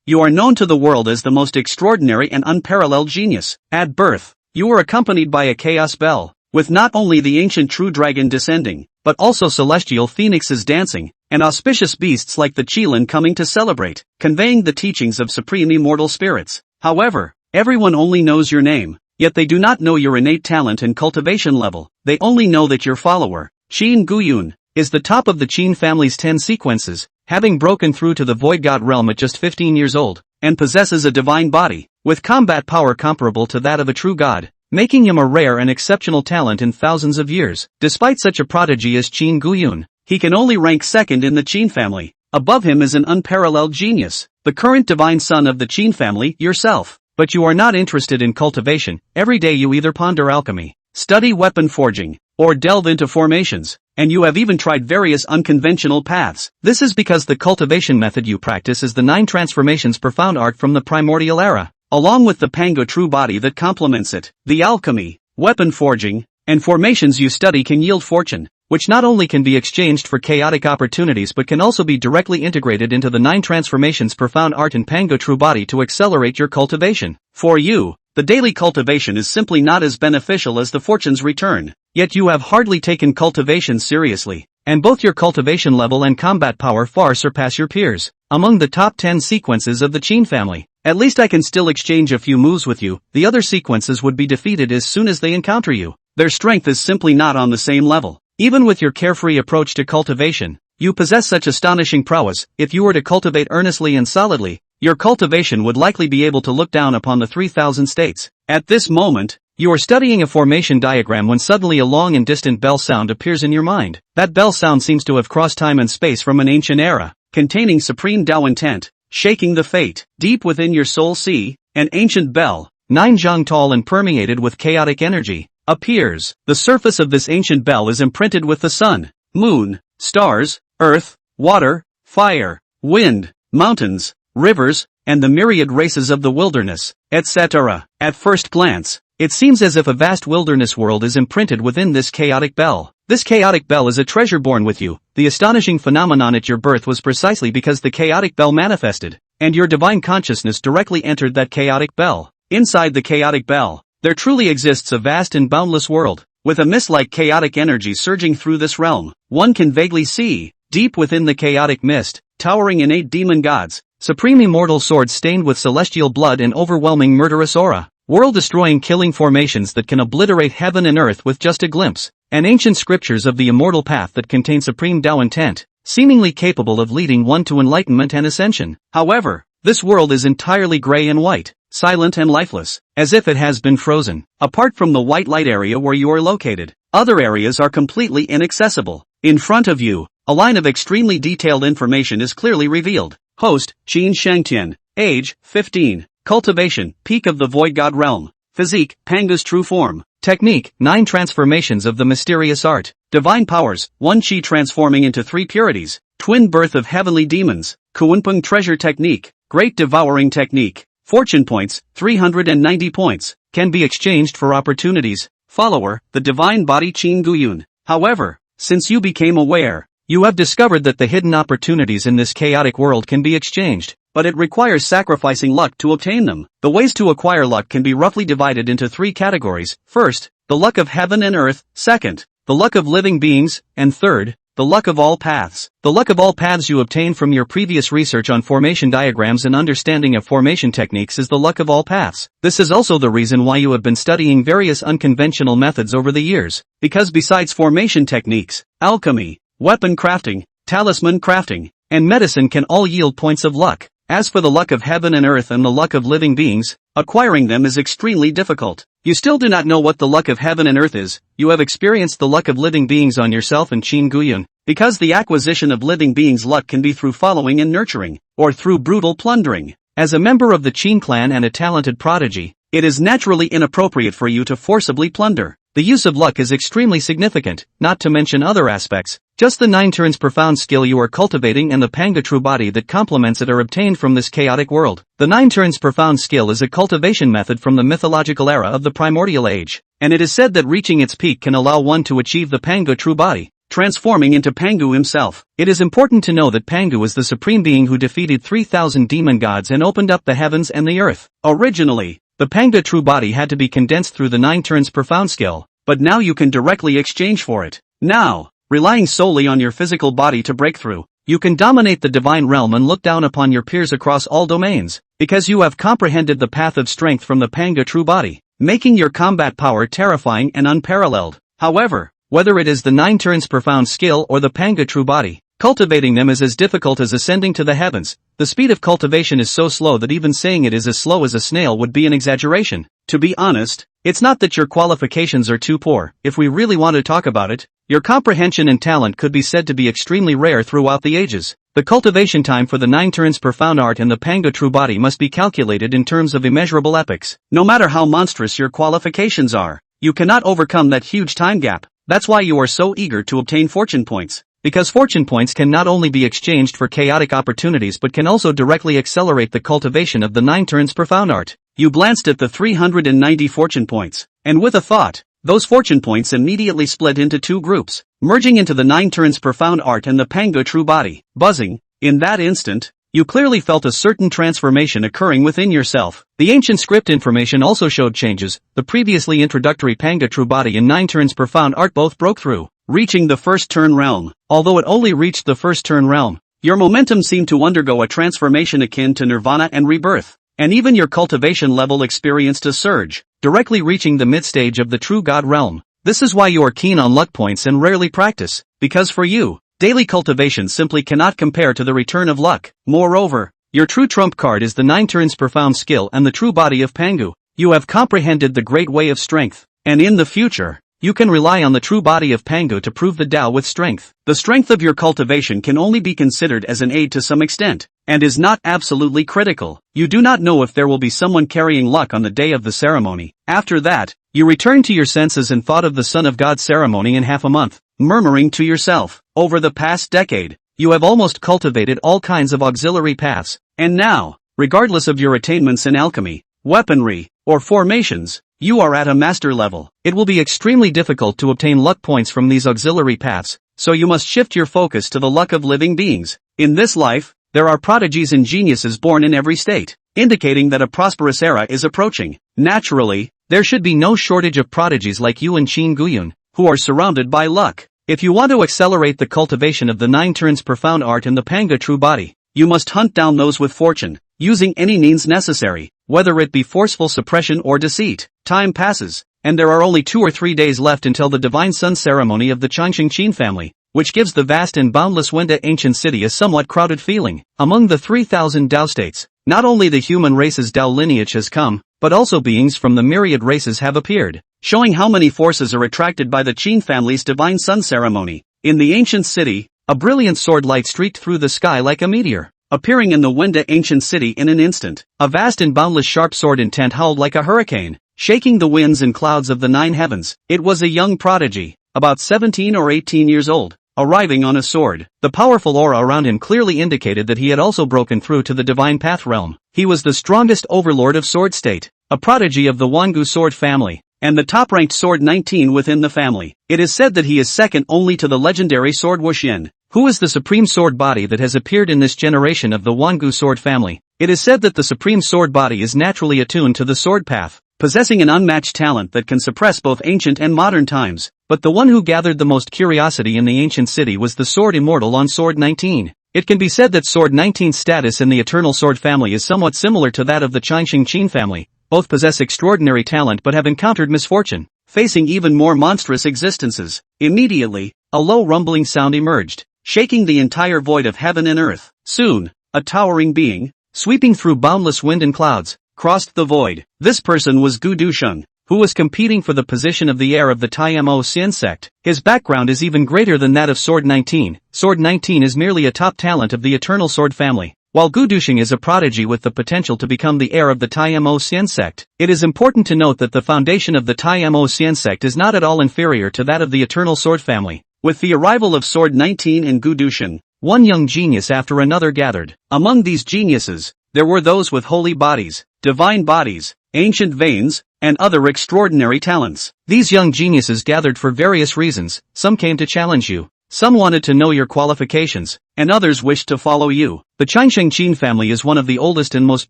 you are known to the world as the most extraordinary and unparalleled genius. At birth, you were accompanied by a chaos bell, with not only the ancient true dragon descending, but also celestial phoenixes dancing, and auspicious beasts like the Qilin coming to celebrate, conveying the teachings of supreme immortal spirits. However, everyone only knows your name, yet they do not know your innate talent and cultivation level. They only know that your follower, Qin Guyun, is the top of the Qin family's 10 sequences, having broken through to the void god realm at just 15 years old, and possesses a divine body, with combat power comparable to that of a true god, making him a rare and exceptional talent in thousands of years. Despite such a prodigy as Qin Guyun, he can only rank second in the Qin family. Above him is an unparalleled genius, the current divine son of the Qin family, yourself. But you are not interested in cultivation. Every day you either ponder alchemy, study weapon forging, or delve into formations, and you have even tried various unconventional paths. This is because the cultivation method you practice is the 9 transformations profound art from the primordial era, along with the Pango true body that complements it. The alchemy, weapon forging, and formations you study can yield fortune, which not only can be exchanged for chaotic opportunities but can also be directly integrated into the 9 transformations profound art and Pango true body to accelerate your cultivation. For you, the daily cultivation is simply not as beneficial as the fortune's return. Yet you have hardly taken cultivation seriously, and both your cultivation level and combat power far surpass your peers. Among the top 10 sequences of the Qin family, at least I can still exchange a few moves with you. The other sequences would be defeated as soon as they encounter you. Their strength is simply not on the same level. Even with your carefree approach to cultivation, you possess such astonishing prowess. If you were to cultivate earnestly and solidly, your cultivation would likely be able to look down upon the 3,000 states. At this moment, you are studying a formation diagram when suddenly a long and distant bell sound appears in your mind. That bell sound seems to have crossed time and space from an ancient era, containing supreme Tao intent, shaking the fate. Deep within your soul see, an ancient bell, 9 zhang tall and permeated with chaotic energy, appears. The surface of this ancient bell is imprinted with the sun, moon, stars, earth, water, fire, wind, mountains, rivers, and the myriad races of the wilderness, etc. At first glance, it seems as if a vast wilderness world is imprinted within this chaotic bell. This chaotic bell is a treasure born with you. The astonishing phenomenon at your birth was precisely because the chaotic bell manifested, and your divine consciousness directly entered that chaotic bell. Inside the chaotic bell, there truly exists a vast and boundless world, with a mist-like chaotic energy surging through this realm. One can vaguely see, deep within the chaotic mist, towering innate demon gods, supreme immortal swords stained with celestial blood and overwhelming murderous aura, world-destroying killing formations that can obliterate heaven and earth with just a glimpse, and ancient scriptures of the immortal path that contain supreme Tao intent, seemingly capable of leading one to enlightenment and ascension. However, this world is entirely gray and white, silent and lifeless, as if it has been frozen. Apart from the white light area where you are located, other areas are completely inaccessible. In front of you, a line of extremely detailed information is clearly revealed. Host, Qin Shengtian. Age, 15. Cultivation, peak of the void god realm. Physique, Panga's true form. Technique, 9 transformations of the mysterious art. Divine powers, 1 Qi transforming into 3 purities. Twin birth of heavenly demons. Kuanpeng treasure technique. Great devouring technique. Fortune points, 390 points, can be exchanged for opportunities. Follower, the divine body Qin Guyun. However, since you became aware, you have discovered that the hidden opportunities in this chaotic world can be exchanged, but it requires sacrificing luck to obtain them. The ways to acquire luck can be roughly divided into 3 categories. First, the luck of heaven and earth. Second, the luck of living beings. And third, the luck of all paths. The luck of all paths you obtain from your previous research on formation diagrams and understanding of formation techniques is the luck of all paths. This is also the reason why you have been studying various unconventional methods over the years, because besides formation techniques, alchemy, weapon crafting, talisman crafting, and medicine can all yield points of luck. As for the luck of heaven and earth and the luck of living beings, acquiring them is extremely difficult. You still do not know what the luck of heaven and earth is. You have experienced the luck of living beings on yourself and Qin Guyun, because the acquisition of living beings' luck can be through following and nurturing, or through brutal plundering. As a member of the Qin clan and a talented prodigy, it is naturally inappropriate for you to forcibly plunder. The use of luck is extremely significant, not to mention other aspects. Just the 9 turns profound skill you are cultivating and the Panga true body that complements it are obtained from this chaotic world. The 9 turns profound skill is a cultivation method from the mythological era of the primordial age, and it is said that reaching its peak can allow one to achieve the Panga true body. transforming into Pangu himself. It is important to know that Pangu is the supreme being who defeated 3,000 demon gods and opened up the heavens and the earth. Originally, the Panga true body had to be condensed through the 9 turns profound skill, but now you can directly exchange for it. Now, relying solely on your physical body to break through, you can dominate the divine realm and look down upon your peers across all domains, because you have comprehended the path of strength from the Panga true body, making your combat power terrifying and unparalleled. However, whether it is the 9 turns profound skill or the Panga true body, cultivating them is as difficult as ascending to the heavens. The speed of cultivation is so slow that even saying it is as slow as a snail would be an exaggeration. To be honest, it's not that your qualifications are too poor. If we really want to talk about it, your comprehension and talent could be said to be extremely rare throughout the ages. The cultivation time for the 9 turns profound art and the Panga true body must be calculated in terms of immeasurable epochs. No matter how monstrous your qualifications are, you cannot overcome that huge time gap. That's why you are so eager to obtain fortune points. Because fortune points can not only be exchanged for chaotic opportunities but can also directly accelerate the cultivation of the 9 turns profound art. You glanced at the 390 fortune points, and with a thought, those fortune points immediately split into 2 groups, merging into the 9 turns profound art and the Panga true body. Buzzing. In that instant, you clearly felt a certain transformation occurring within yourself. The ancient script information also showed changes. The previously introductory Panga true body and 9 turns profound art both broke through, reaching the first turn realm. Although it only reached the first turn realm, your momentum seemed to undergo a transformation akin to nirvana and rebirth, and even your cultivation level experienced a surge, directly reaching the mid-stage of the true God realm. This is why you are keen on luck points and rarely practice, because for you, daily cultivation simply cannot compare to the return of luck. Moreover, your true trump card is the 9 turns profound skill and the true body of Pangu. You have comprehended the great way of strength, and in the future, you can rely on the true body of Pangu to prove the Tao with strength. The strength of your cultivation can only be considered as an aid to some extent, and is not absolutely critical. You do not know if there will be someone carrying luck on the day of the ceremony. After that, you return to your senses and thought of the Son of God ceremony in half a month, murmuring to yourself, over the past decade, you have almost cultivated all kinds of auxiliary paths, and now, regardless of your attainments in alchemy, weaponry, or formations, you are at a master level. It will be extremely difficult to obtain luck points from these auxiliary paths, so you must shift your focus to the luck of living beings. In this life, there are prodigies and geniuses born in every state, indicating that a prosperous era is approaching. Naturally, there should be no shortage of prodigies like you and Qin Guyun, who are surrounded by luck. If you want to accelerate the cultivation of the 9 turns profound art and the Panga true body, you must hunt down those with fortune, using any means necessary, whether it be forceful suppression or deceit. Time passes, and there are only 2 or 3 days left until the Divine Sun ceremony of the Changxing Qin family, which gives the vast and boundless Wenda ancient city a somewhat crowded feeling. Among the 3,000 Tao states, not only the human race's Tao lineage has come, but also beings from the myriad races have appeared, showing how many forces are attracted by the Qin family's Divine Sun ceremony. In the ancient city, a brilliant sword light streaked through the sky like a meteor, appearing in the Wenda ancient city in an instant. A vast and boundless sharp sword intent howled like a hurricane, shaking the winds and clouds of the 9 heavens. It was a young prodigy, about 17 or 18 years old, arriving on a sword. The powerful aura around him clearly indicated that he had also broken through to the divine path realm. He was the strongest overlord of Sword State, a prodigy of the Wangu sword family, and the top-ranked sword 19 within the family. It is said that he is second only to the legendary sword Wuxian, who is the supreme sword body that has appeared in this generation of the Wangu sword family. It is said that the supreme sword body is naturally attuned to the sword path, possessing an unmatched talent that can suppress both ancient and modern times. But the one who gathered the most curiosity in the ancient city was the sword immortal on sword 19. It can be said that sword 19's status in the eternal sword family is somewhat similar to that of the Changxing Qin family. Both possess extraordinary talent but have encountered misfortune, facing even more monstrous existences. Immediately, a low rumbling sound emerged, shaking the entire void of heaven and earth. Soon, a towering being, sweeping through boundless wind and clouds, crossed the void. This person was Gu Dusheng, who was competing for the position of the heir of the Taimo Xin sect. His background is even greater than that of Sword 19. Sword 19 is merely a top talent of the Eternal Sword family, while Gu Dusheng is a prodigy with the potential to become the heir of the Taimo Xin sect. It is important to note that the foundation of the Taimo Xin sect is not at all inferior to that of the Eternal Sword family. With the arrival of Sword 19 and Gu Dusheng, one young genius after another gathered. Among these geniuses, there were those with holy bodies, divine bodies, ancient veins, and other extraordinary talents. These young geniuses gathered for various reasons. Some came to challenge you, Some wanted to know your qualifications, and others wished to follow you. The Qin family is one of the oldest and most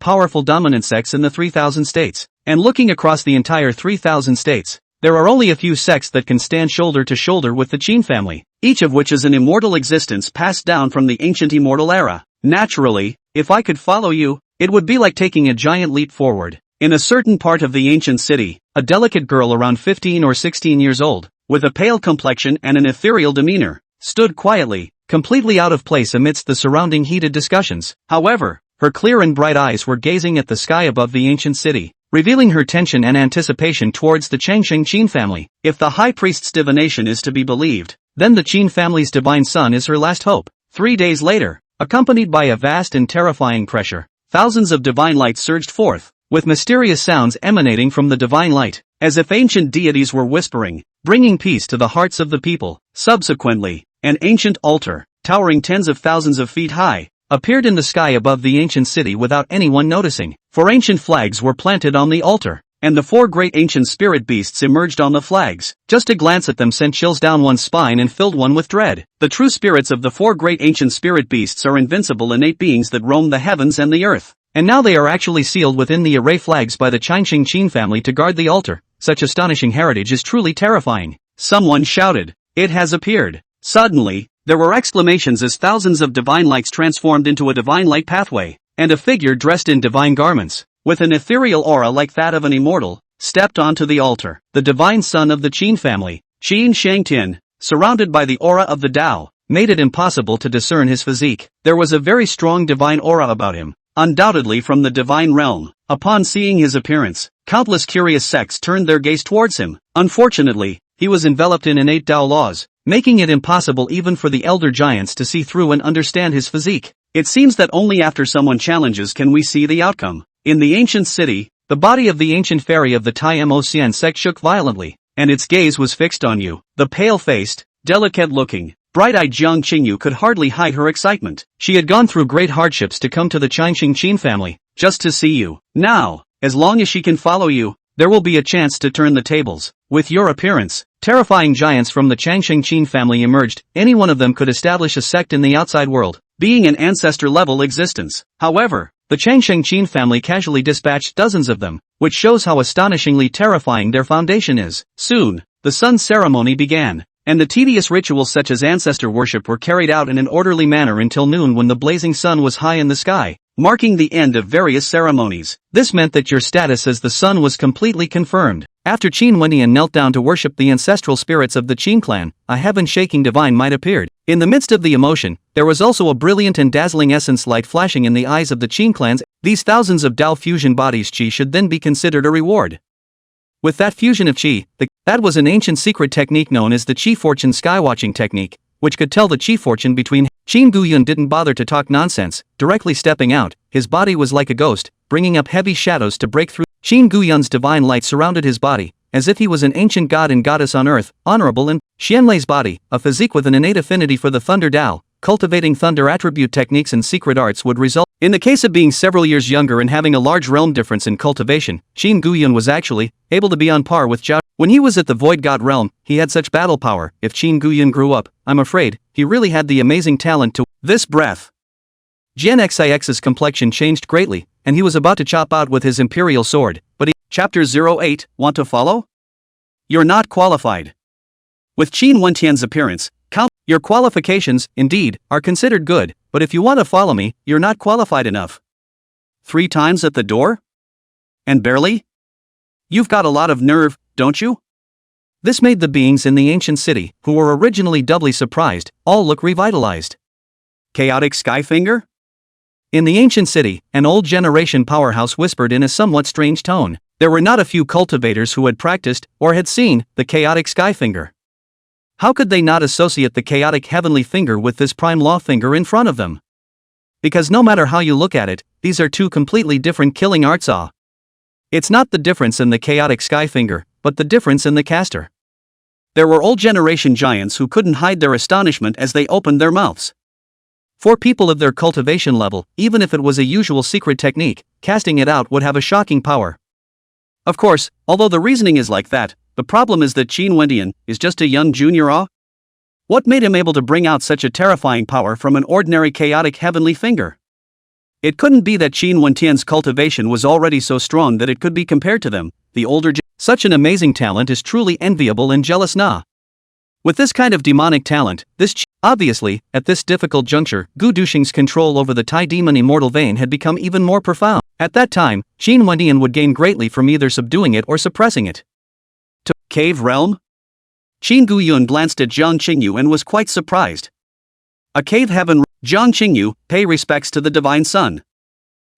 powerful dominant sects in the 3,000 states. And looking across the entire 3,000 states, there are only a few sects that can stand shoulder to shoulder with the Qin family, each of which is an immortal existence passed down from the ancient immortal era. Naturally, if I could follow you, it would be like taking a giant leap forward. In a certain part of the ancient city, a delicate girl around 15 or 16 years old, with a pale complexion and an ethereal demeanor, stood quietly, completely out of place amidst the surrounding heated discussions. However, her clear and bright eyes were gazing at the sky above the ancient city, revealing her tension and anticipation towards the Qin family. If the high priest's divination is to be believed, then the Qin family's divine son is her last hope. 3 days later, accompanied by a vast and terrifying pressure, thousands of divine lights surged forth, with mysterious sounds emanating from the divine light, as if ancient deities were whispering, bringing peace to the hearts of the people. Subsequently, an ancient altar, towering tens of thousands of feet high, appeared in the sky above the ancient city without anyone noticing. 4 ancient flags were planted on the altar, and the 4 great ancient spirit beasts emerged on the flags. Just a glance at them sent chills down one's spine and filled one with dread. The true spirits of the 4 great ancient spirit beasts are invincible innate beings that roam the heavens and the earth, and now they are actually sealed within the array flags by the Qin family to guard the altar. Such astonishing heritage is truly terrifying. Someone shouted, "It has appeared." Suddenly, there were exclamations as thousands of divine lights transformed into a divine light pathway, and a figure dressed in divine garments, with an ethereal aura like that of an immortal, stepped onto the altar. The divine son of the Qin family, Qin Shangtian, surrounded by the aura of the Tao, made it impossible to discern his physique. There was a very strong divine aura about him, undoubtedly from the divine realm. Upon seeing his appearance, countless curious sects turned their gaze towards him. Unfortunately, he was enveloped in innate Tao laws, making it impossible even for the elder giants to see through and understand his physique. It seems that only after someone challenges can we see the outcome. In the ancient city, the body of the ancient fairy of the Tai Mo Xian sect shook violently, and its gaze was fixed on you. The pale-faced, delicate-looking, bright-eyed Jiang Qingyu could hardly hide her excitement. She had gone through great hardships to come to the Qin family, just to see you. Now, as long as she can follow you, there will be a chance to turn the tables. With your appearance, terrifying giants from the Qin family emerged. Any one of them could establish a sect in the outside world, being an ancestor-level existence. However, the Qin family casually dispatched dozens of them, which shows how astonishingly terrifying their foundation is. Soon, the sun ceremony began, and the tedious rituals such as ancestor worship were carried out in an orderly manner until noon when the blazing sun was high in the sky, marking the end of various ceremonies. This meant that your status as the sun was completely confirmed. After Qin Wendian knelt down to worship the ancestral spirits of the Qin clan, a heaven-shaking divine might appeared. In the midst of the emotion, there was also a brilliant and dazzling essence light flashing in the eyes of the Qin clans. These thousands of Tao fusion bodies Qi should then be considered a reward. With that fusion of Qi, that was an ancient secret technique known as the Qi fortune skywatching technique, which could tell the Qi fortune between. Qin Guyun didn't bother to talk nonsense, directly stepping out. His body was like a ghost, bringing up heavy shadows to break through. Qin Guyun's divine light surrounded his body, as if he was an ancient god and goddess on earth, honorable and Xianlei's body, a physique with an innate affinity for the thunder Tao, cultivating thunder attribute techniques and secret arts would result. In the case of being several years younger and having a large realm difference in cultivation, Qin Guyun was actually able to be on par with Zhao. When he was at the Void God realm, he had such battle power. If Qin Guyun grew up, I'm afraid, he really had the amazing talent to this breath. Jian Xix's complexion changed greatly, and he was about to chop out with his imperial sword, but he. Chapter 08, want to follow? You're not qualified. With Qin Wentian's appearance, your qualifications, indeed, are considered good, but if you want to follow me, you're not qualified enough. 3 times at the door? And barely? You've got a lot of nerve, don't you? This made the beings in the ancient city, who were originally doubly surprised, all look revitalized. Chaotic Skyfinger? In the ancient city, an old generation powerhouse whispered in a somewhat strange tone. There were not a few cultivators who had practiced, or had seen, the chaotic Skyfinger. How could they not associate the chaotic heavenly finger with this prime law finger in front of them? Because no matter how you look at it, these are 2 completely different killing arts. It's not the difference in the chaotic Skyfinger, but the difference in the caster. There were old generation giants who couldn't hide their astonishment as they opened their mouths. For people of their cultivation level, even if it was a usual secret technique, casting it out would have a shocking power. Of course, although the reasoning is like that, the problem is that Qin Wendian is just a young junior. What made him able to bring out such a terrifying power from an ordinary chaotic heavenly finger? It couldn't be that Qin Wentian's cultivation was already so strong that it could be compared to them, the older. Such an amazing talent is truly enviable and jealous na. With this kind of demonic talent, obviously, at this difficult juncture, Gu Duxing's control over the Tai Demon Immortal Vein had become even more profound. At that time, Qin Wendian would gain greatly from either subduing it or suppressing it. To Cave Realm? Qin Guyun glanced at Jiang Qingyu and was quite surprised. A cave heaven. Jiang Qingyu, pay respects to the Divine Sun.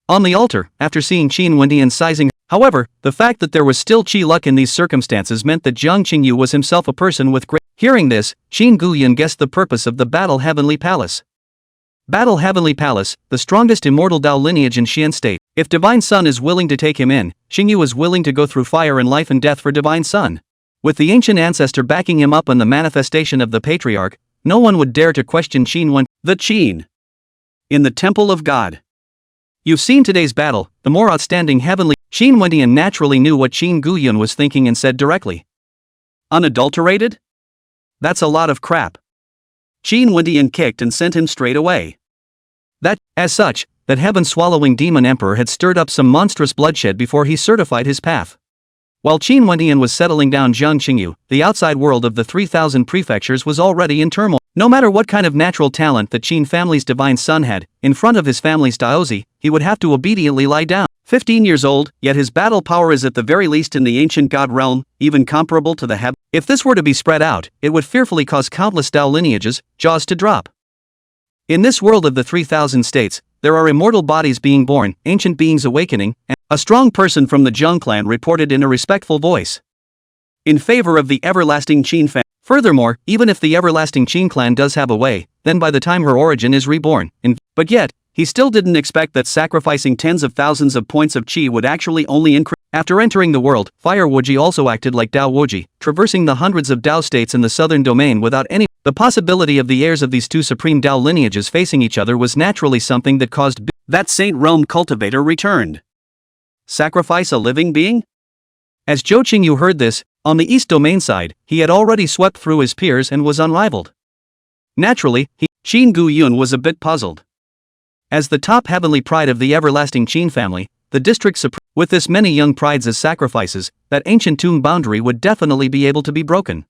On the altar, after seeing Qin Wendian sizing. However, the fact that there was still Qi luck in these circumstances meant that Jiang Qingyu was himself a person with great. Hearing this, Qin Guyun guessed the purpose of the Battle Heavenly Palace. Battle Heavenly Palace, the strongest immortal Dao lineage in Xian State. If Divine Sun is willing to take him in, Qingyu is willing to go through fire and life and death for Divine Sun. With the ancient ancestor backing him up and the manifestation of the patriarch, no one would dare to question Qin Wen. The Qin. In the Temple of God. You've seen today's battle, the more outstanding heavenly. Qin Wendian naturally knew what Qin Guyun was thinking and said directly. Unadulterated? That's a lot of crap. Qin Wendian kicked and sent him straight away. As such, that heaven-swallowing demon emperor had stirred up some monstrous bloodshed before he certified his path. While Qin Wendian was settling down Jiang Qingyu, the outside world of the 3,000 prefectures was already in turmoil. No matter what kind of natural talent the Qin family's Divine Son had, in front of his family's Daozi, he would have to obediently lie down. 15 years old, yet his battle power is at the very least in the ancient god realm, even comparable to the heaven. If this were to be spread out, it would fearfully cause countless Dao lineages' jaws to drop. In this world of the 3,000 states, there are immortal bodies being born, ancient beings awakening, and a strong person from the Zheng clan reported in a respectful voice. In favor of the everlasting Qin family. Furthermore, even if the everlasting Qin clan does have a way, then by the time her origin is reborn. But yet, he still didn't expect that sacrificing tens of thousands of points of Qi would actually only increase. After entering the world, Fire Wuji also acted like Dao Wuji, traversing the hundreds of Dao states in the southern domain without any. The possibility of the heirs of these two supreme Dao lineages facing each other was naturally something that caused. That Saint Realm cultivator returned. Sacrifice a living being? As Zhou Qingyu heard this, on the east domain side, he had already swept through his peers and was unrivaled. Naturally, Qin Guyun was a bit puzzled. As the top heavenly pride of the everlasting Qin family, the district supreme, with this many young prides as sacrifices, that ancient tomb boundary would definitely be able to be broken.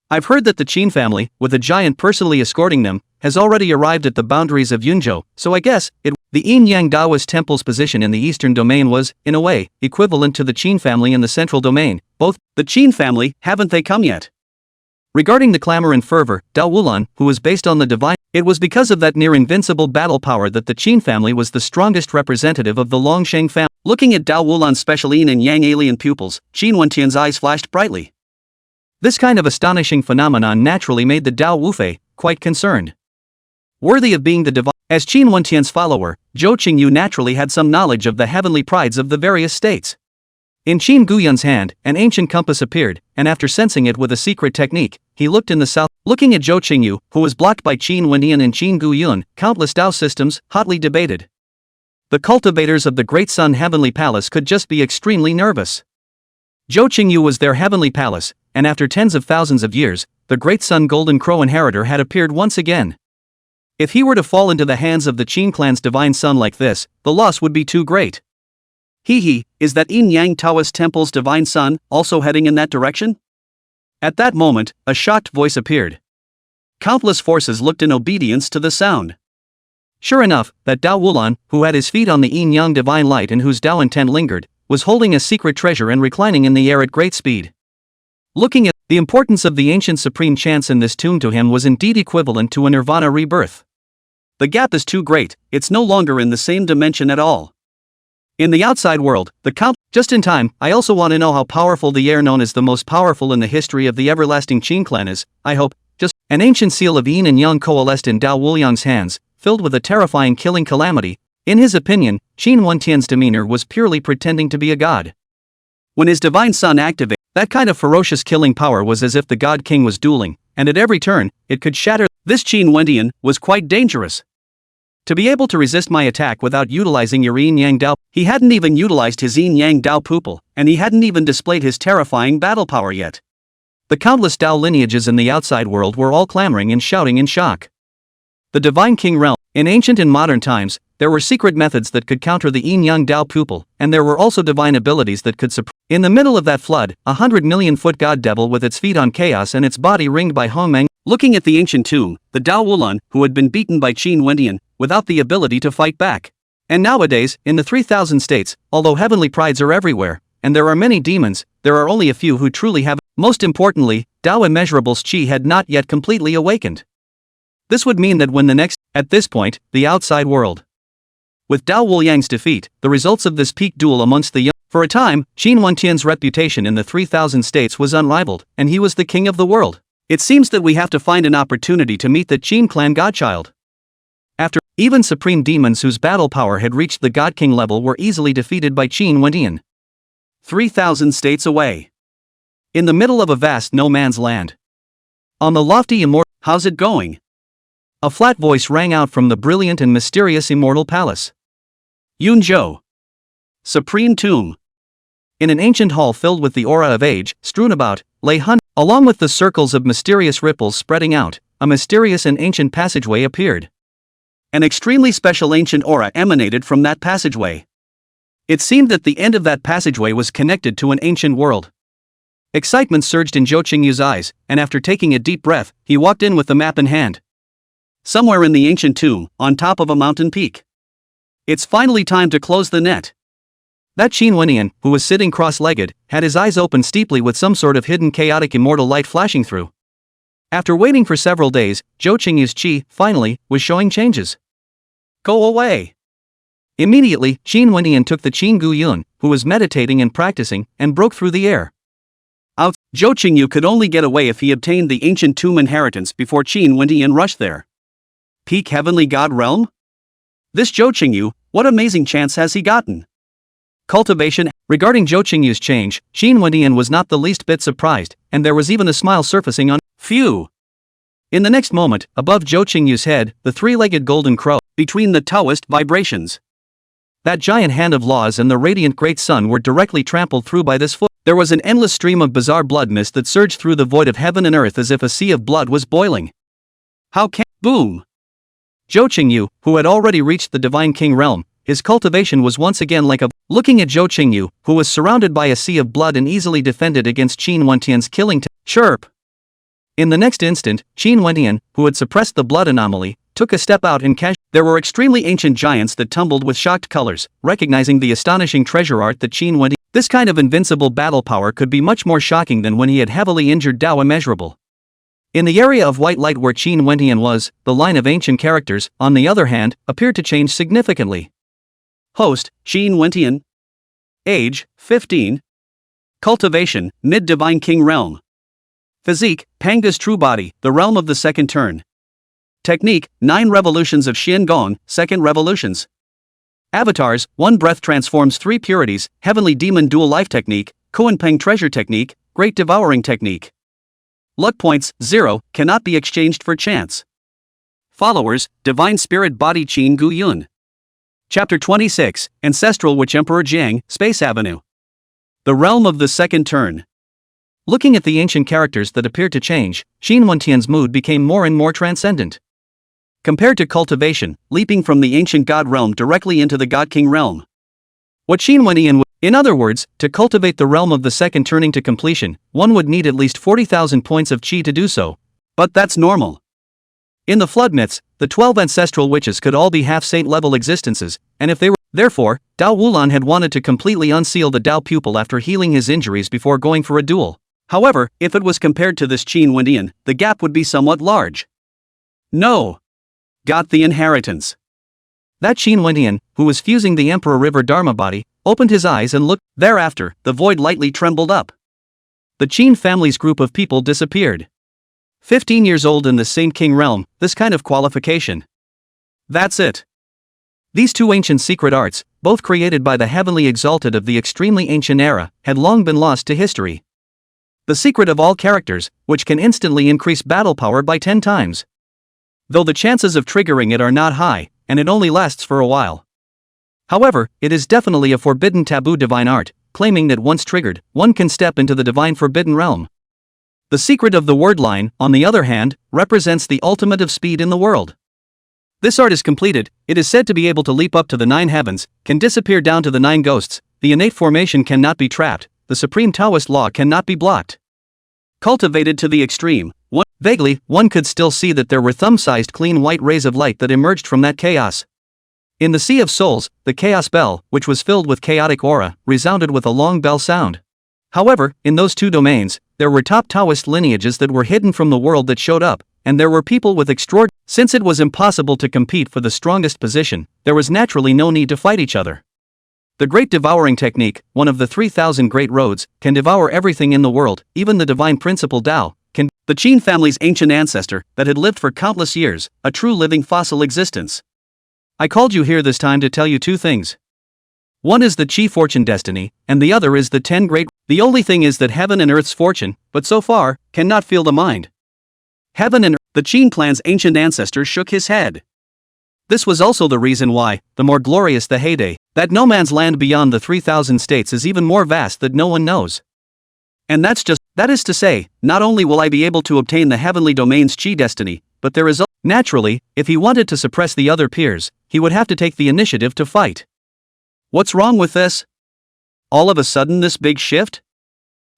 I've heard that the Qin family, with a giant personally escorting them, has already arrived at the boundaries of Yunzhou, so I guess, the Yin-Yang Daoist temple's position in the eastern domain was, in a way, equivalent to the Qin family in the central domain. Both, the Qin family, haven't they come yet? Regarding the clamor and fervor, Dao Wulan, who was based on the divine, it was because of that near-invincible battle power that the Qin family was the strongest representative of the Longsheng family. Looking at Dao Wulan's special yin and yang alien pupils, Qin Wentian's eyes flashed brightly. This kind of astonishing phenomenon naturally made the Dao Wufei quite concerned. Worthy of being the divine. As Qin Wentian's follower, Zhou Qingyu naturally had some knowledge of the heavenly prides of the various states. In Qin Guyun's hand, an ancient compass appeared, and after sensing it with a secret technique, he looked in the south. Looking at Zhou Qingyu, who was blocked by Qin Wendian and Qin Guyun, countless Dao systems, hotly debated. The cultivators of the Great Sun Heavenly Palace could just be extremely nervous. Zhou Qingyu was their heavenly palace, and after tens of thousands of years, the Great Sun Golden Crow inheritor had appeared once again. If he were to fall into the hands of the Qin clan's divine son like this, the loss would be too great. Is that Yin-Yang Taoist temple's divine son also heading in that direction? At that moment, a shocked voice appeared. Countless forces looked in obedience to the sound. Sure enough, that Dao Wulan, who had his feet on the Yin-Yang divine light and whose Dao intent lingered, was holding a secret treasure and reclining in the air at great speed. Looking at the importance of the ancient supreme chants in this tomb to him was indeed equivalent to a nirvana rebirth. The gap is too great, it's no longer in the same dimension at all. In the outside world, just in time, I also want to know how powerful the heir known as the most powerful in the history of the everlasting Qin clan is. I hope, an ancient seal of yin and yang coalesced in Dao Wuliang's hands, filled with a terrifying killing calamity. In his opinion, Qin Wentian's demeanor was purely pretending to be a god. When his divine son activated, that kind of ferocious killing power was as if the god king was dueling, and at every turn, it could shatter. This Qin Wendian was quite dangerous. To be able to resist my attack without utilizing your Yin-Yang Dao, he hadn't even utilized his Yin-Yang Dao pupil, and he hadn't even displayed his terrifying battle power yet. The countless Dao lineages in the outside world were all clamoring and shouting in shock. The Divine King realm. In ancient and modern times, there were secret methods that could counter the yin-yang Dao pupil, and there were also divine abilities that could suppress. In the middle of that flood, 100 million-foot god devil with its feet on chaos and its body ringed by Hongmeng. Looking at the ancient tomb, the Dao Wulan, who had been beaten by Qin Wendian, without the ability to fight back. And nowadays, in the 3000 states, although heavenly prides are everywhere, and there are many demons, there are only a few who truly have. Most importantly, Dao Immeasurable's Qi had not yet completely awakened. This would mean that when at this point, the outside world. With Dao Wuliang's defeat, the results of this peak duel amongst the young. For a time, Qin Wendian's reputation in the 3000 states was unrivaled, and he was the king of the world. It seems that we have to find an opportunity to meet the Qin clan godchild. After, even supreme demons whose battle power had reached the God King level were easily defeated by Qin Wendian. 3,000 states away. In the middle of a vast no man's land. On the lofty immortal. How's it going? A flat voice rang out from the brilliant and mysterious immortal palace. Yunzhou. Supreme Tomb. In an ancient hall filled with the aura of age, strewn about, lay along with the circles of mysterious ripples spreading out, a mysterious and ancient passageway appeared. An extremely special ancient aura emanated from that passageway. It seemed that the end of that passageway was connected to an ancient world. Excitement surged in Zhou Qingyu's eyes, and after taking a deep breath, he walked in with the map in hand. Somewhere in the ancient tomb, on top of a mountain peak. It's finally time to close the net. That Qin Wendian, who was sitting cross-legged, had his eyes open steeply with some sort of hidden chaotic immortal light flashing through. After waiting for several days, Zhou Qingyu's Qi, finally, was showing changes. Go away! Immediately, Qin Wendian took the Qin Gu Yun, who was meditating and practicing, and broke through the air. Out, Zhou Qingyu could only get away if he obtained the ancient tomb inheritance before Qin Wendian rushed there. Peak Heavenly God Realm? This Zhou Qingyu, what amazing chance has he gotten? Cultivation. Regarding Zhou Qingyu's change, Qin Wendian was not the least bit surprised, and there was even a smile surfacing on. Phew! In the next moment, above Zhou Qingyu's head, the three-legged golden crow, between the Taoist vibrations. That giant hand of laws and the radiant great sun were directly trampled through by this foot. There was an endless stream of bizarre blood mist that surged through the void of heaven and earth as if a sea of blood was boiling. How can. Boom! Zhou Qingyu, who had already reached the Divine King realm, his cultivation was once again like a. Looking at Zhou Qingyu, who was surrounded by a sea of blood and easily defended against Qin Wendian's killing. Chirp! In the next instant, Qin Wendian, who had suppressed the blood anomaly, took a step out and casually. There were extremely ancient giants that tumbled with shocked colors, recognizing the astonishing treasure art that Qin Wendian. This kind of invincible battle power could be much more shocking than when he had heavily injured Dao Immeasurable. In the area of white light where Qin Wendian was, the line of ancient characters, on the other hand, appeared to change significantly. Host, Qin Wendian. Age, 15. Cultivation, Mid-Divine King Realm. Physique, Panga's True Body, the realm of the second turn. Technique, 9 revolutions of Xian Gong, second revolutions. Avatars, 1 breath transforms 3 purities, Heavenly Demon Dual Life Technique, Kuanpeng Treasure Technique, Great Devouring Technique. Luck points, 0, cannot be exchanged for chance. Followers, Divine Spirit Body Qin Gu Yun. Chapter 26, Ancestral Witch Emperor Jiang, Space Avenue. The realm of the second turn. Looking at the ancient characters that appeared to change, Qin Wendian's mood became more and more transcendent. Compared to cultivation, leaping from the ancient god realm directly into the God King realm. What Qin Wendian would. In other words, to cultivate the realm of the second turning to completion, one would need at least 40,000 points of Qi to do so. But that's normal. In the flood myths, the 12 ancestral witches could all be half-saint level existences, and if they were. Therefore, Dao Wulan had wanted to completely unseal the Dao pupil after healing his injuries before going for a duel. However, if it was compared to this Qin Wendian, the gap would be somewhat large. No. Got the inheritance. That Qin Wendian, who was fusing the Emperor River Dharma body, opened his eyes and looked. Thereafter, the void lightly trembled up. The Qin family's group of people disappeared. 15 years old in the same king realm, this kind of qualification. That's it. These two ancient secret arts, both created by the heavenly exalted of the extremely ancient era, had long been lost to history. The secret of all characters, which can instantly increase battle power by 10 times. Though the chances of triggering it are not high, and it only lasts for a while. However, it is definitely a forbidden taboo divine art, claiming that once triggered, one can step into the divine forbidden realm. The secret of the word line, on the other hand, represents the ultimate of speed in the world. This art is completed, it is said to be able to leap up to the 9 heavens, can disappear down to the 9 ghosts, the innate formation cannot be trapped, the supreme Taoist law cannot be blocked. Cultivated to the extreme, one could still see that there were thumb-sized clean white rays of light that emerged from that chaos. In the Sea of Souls, the chaos bell, which was filled with chaotic aura, resounded with a long bell sound. However, in those 2 domains, there were top Taoist lineages that were hidden from the world that showed up, and there were people with extraordinary. Since it was impossible to compete for the strongest position, there was naturally no need to fight each other. The Great Devouring Technique, one of the 3,000 great roads, can devour everything in the world, even the divine principle Tao, can. The Qin family's ancient ancestor, that had lived for countless years, a true living fossil existence. I called you here this time to tell you 2 things. One is the Qi fortune destiny, and the other is the 10 great. The only thing is that heaven and earth's fortune, but so far, cannot feel the mind. Heaven and earth. The Qin clan's ancient ancestor shook his head. This was also the reason why, the more glorious the heyday, that no man's land beyond the 3,000 states is even more vast that no one knows. And that is to say, not only will I be able to obtain the heavenly domain's Qi destiny, but there is naturally, if he wanted to suppress the other peers, he would have to take the initiative to fight. What's wrong with this? All of a sudden this big shift?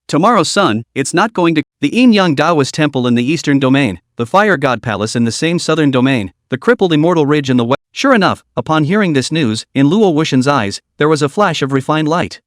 Tomorrow's sun, it's not going to. The Yin-Yang Taoist temple in the eastern domain, the fire god palace in the same southern domain, the crippled immortal ridge in the west. Sure enough, upon hearing this news, in Luo Wuxian's eyes, there was a flash of refined light.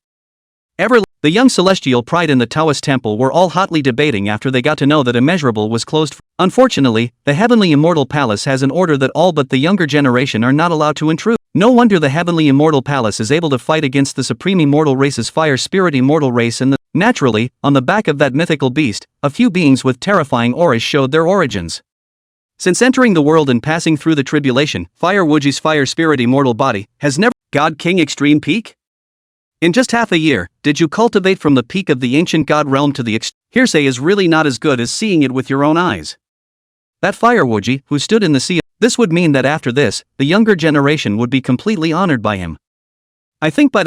The young celestial pride in the Taoist temple were all hotly debating after they got to know that Immeasurable was closed. Unfortunately, the heavenly immortal palace has an order that all but the younger generation are not allowed to intrude. No wonder the heavenly immortal palace is able to fight against the supreme immortal race's fire spirit immortal race and naturally, on the back of that mythical beast, a few beings with terrifying auras showed their origins. Since entering the world and passing through the tribulation, Fire Wuji's fire spirit immortal body has never. God King Extreme Peak? In just half a year, did you cultivate from the peak of the ancient god realm to the hearsay is really not as good as seeing it with your own eyes. That Fire Wuji, who stood in the sea, this would mean that after this, the younger generation would be completely honored by him. I think but,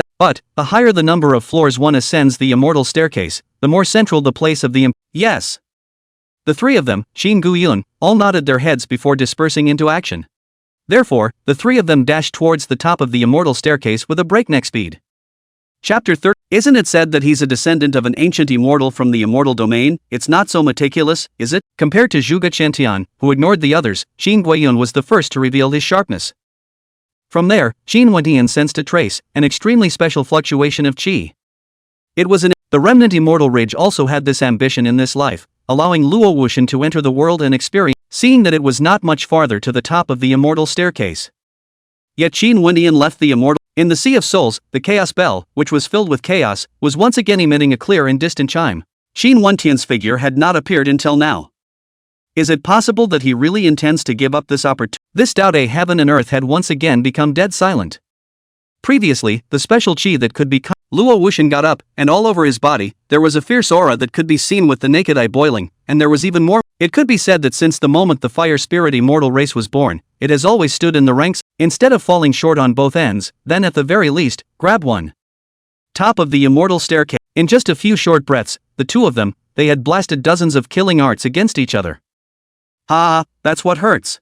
the higher the number of floors one ascends the immortal staircase, the more central the place of the yes. The 3 of them, Qin Guyun, all nodded their heads before dispersing into action. Therefore, the 3 of them dashed towards the top of the immortal staircase with a breakneck speed. Chapter 30. Isn't it said that he's a descendant of an ancient immortal from the immortal domain? It's not so meticulous, is it? Compared to Zhuge Qiantian, who ignored the others, Qin Guiyun was the first to reveal his sharpness. From there, Qin Wendian sensed a trace, an extremely special fluctuation of qi. It was the remnant immortal ridge also had this ambition in this life, allowing Luo Wuxian to enter the world and experience, seeing that it was not much farther to the top of the immortal staircase. Yet Qin Wendian left the immortal. In the Sea of Souls, the chaos bell, which was filled with chaos, was once again emitting a clear and distant chime. Qin Wendian's figure had not appeared until now. Is it possible that he really intends to give up this opportunity? This Tao De heaven and earth had once again become dead silent. Previously, the special qi that could be Luo Wuxian got up, and all over his body, there was a fierce aura that could be seen with the naked eye boiling, and there was even more. It could be said that since the moment the fire spirit immortal race was born, it has always stood in the ranks, instead of falling short on both ends, then at the very least, grab one. Top of the immortal staircase. In just a few short breaths, the 2 of them, they had blasted dozens of killing arts against each other. Ha, that's what hurts.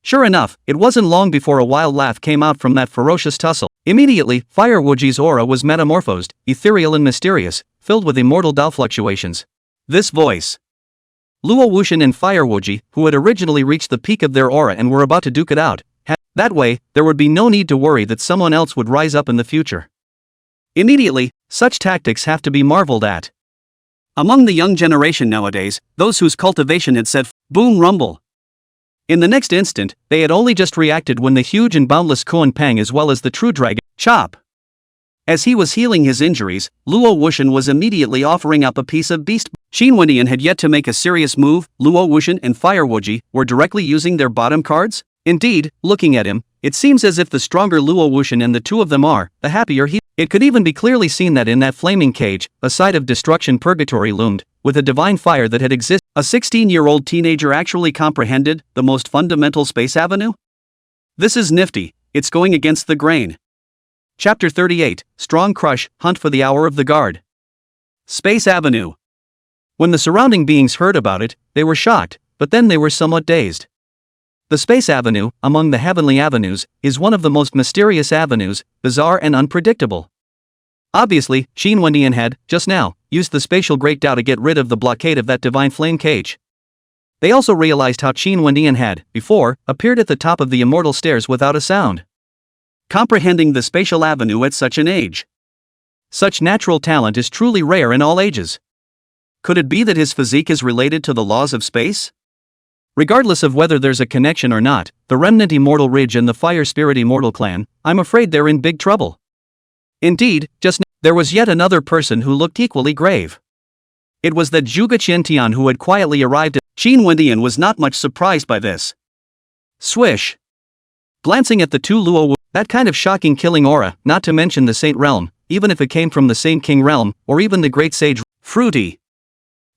Sure enough, it wasn't long before a wild laugh came out from that ferocious tussle. Immediately, Fire Wuji's aura was metamorphosed, ethereal and mysterious, filled with immortal Tao fluctuations. This voice. Luo Wuxian and Fire Wuji, who had originally reached the peak of their aura and were about to duke it out, that way, there would be no need to worry that someone else would rise up in the future. Immediately, such tactics have to be marveled at. Among the young generation nowadays, those whose cultivation had said, boom rumble. In the next instant, they had only just reacted when the huge and boundless Kuan Pang as well as the true dragon, Chop. As he was healing his injuries, Luo Wuxian was immediately offering up a piece of beast. Qin Wendian had yet to make a serious move. Luo Wuxian and Fire Wuji were directly using their bottom cards. Indeed, looking at him, it seems as if the stronger Luo Wuxian and the 2 of them are, the happier he. It could even be clearly seen that in that flaming cage, a site of destruction purgatory loomed, with a divine fire that had existed. A 16-year-old teenager actually comprehended the most fundamental space avenue? This is nifty, it's going against the grain. Chapter 38, Strong Crush, Hunt for the Hour of the Guard. Space Avenue. When the surrounding beings heard about it, they were shocked, but then they were somewhat dazed. The Space Avenue, among the heavenly avenues, is one of the most mysterious avenues, bizarre and unpredictable. Obviously, Qin Wendian had, just now, used the spatial great Tao to get rid of the blockade of that divine flame cage. They also realized how Qin Wendian had, before, appeared at the top of the immortal stairs without a sound. Comprehending the spatial avenue at such an age. Such natural talent is truly rare in all ages. Could it be that his physique is related to the laws of space? Regardless of whether there's a connection or not, the Remnant Immortal Ridge and the Fire Spirit Immortal Clan, I'm afraid they're in big trouble. Indeed, just now, there was yet another person who looked equally grave. It was that Zhuge Qiantian who had quietly arrived at. Qin Wendian was not much surprised by this. Swish. Glancing at the two Luo, that kind of shocking killing aura, not to mention the Saint Realm, even if it came from the same King Realm, or even the Great Sage, fruity.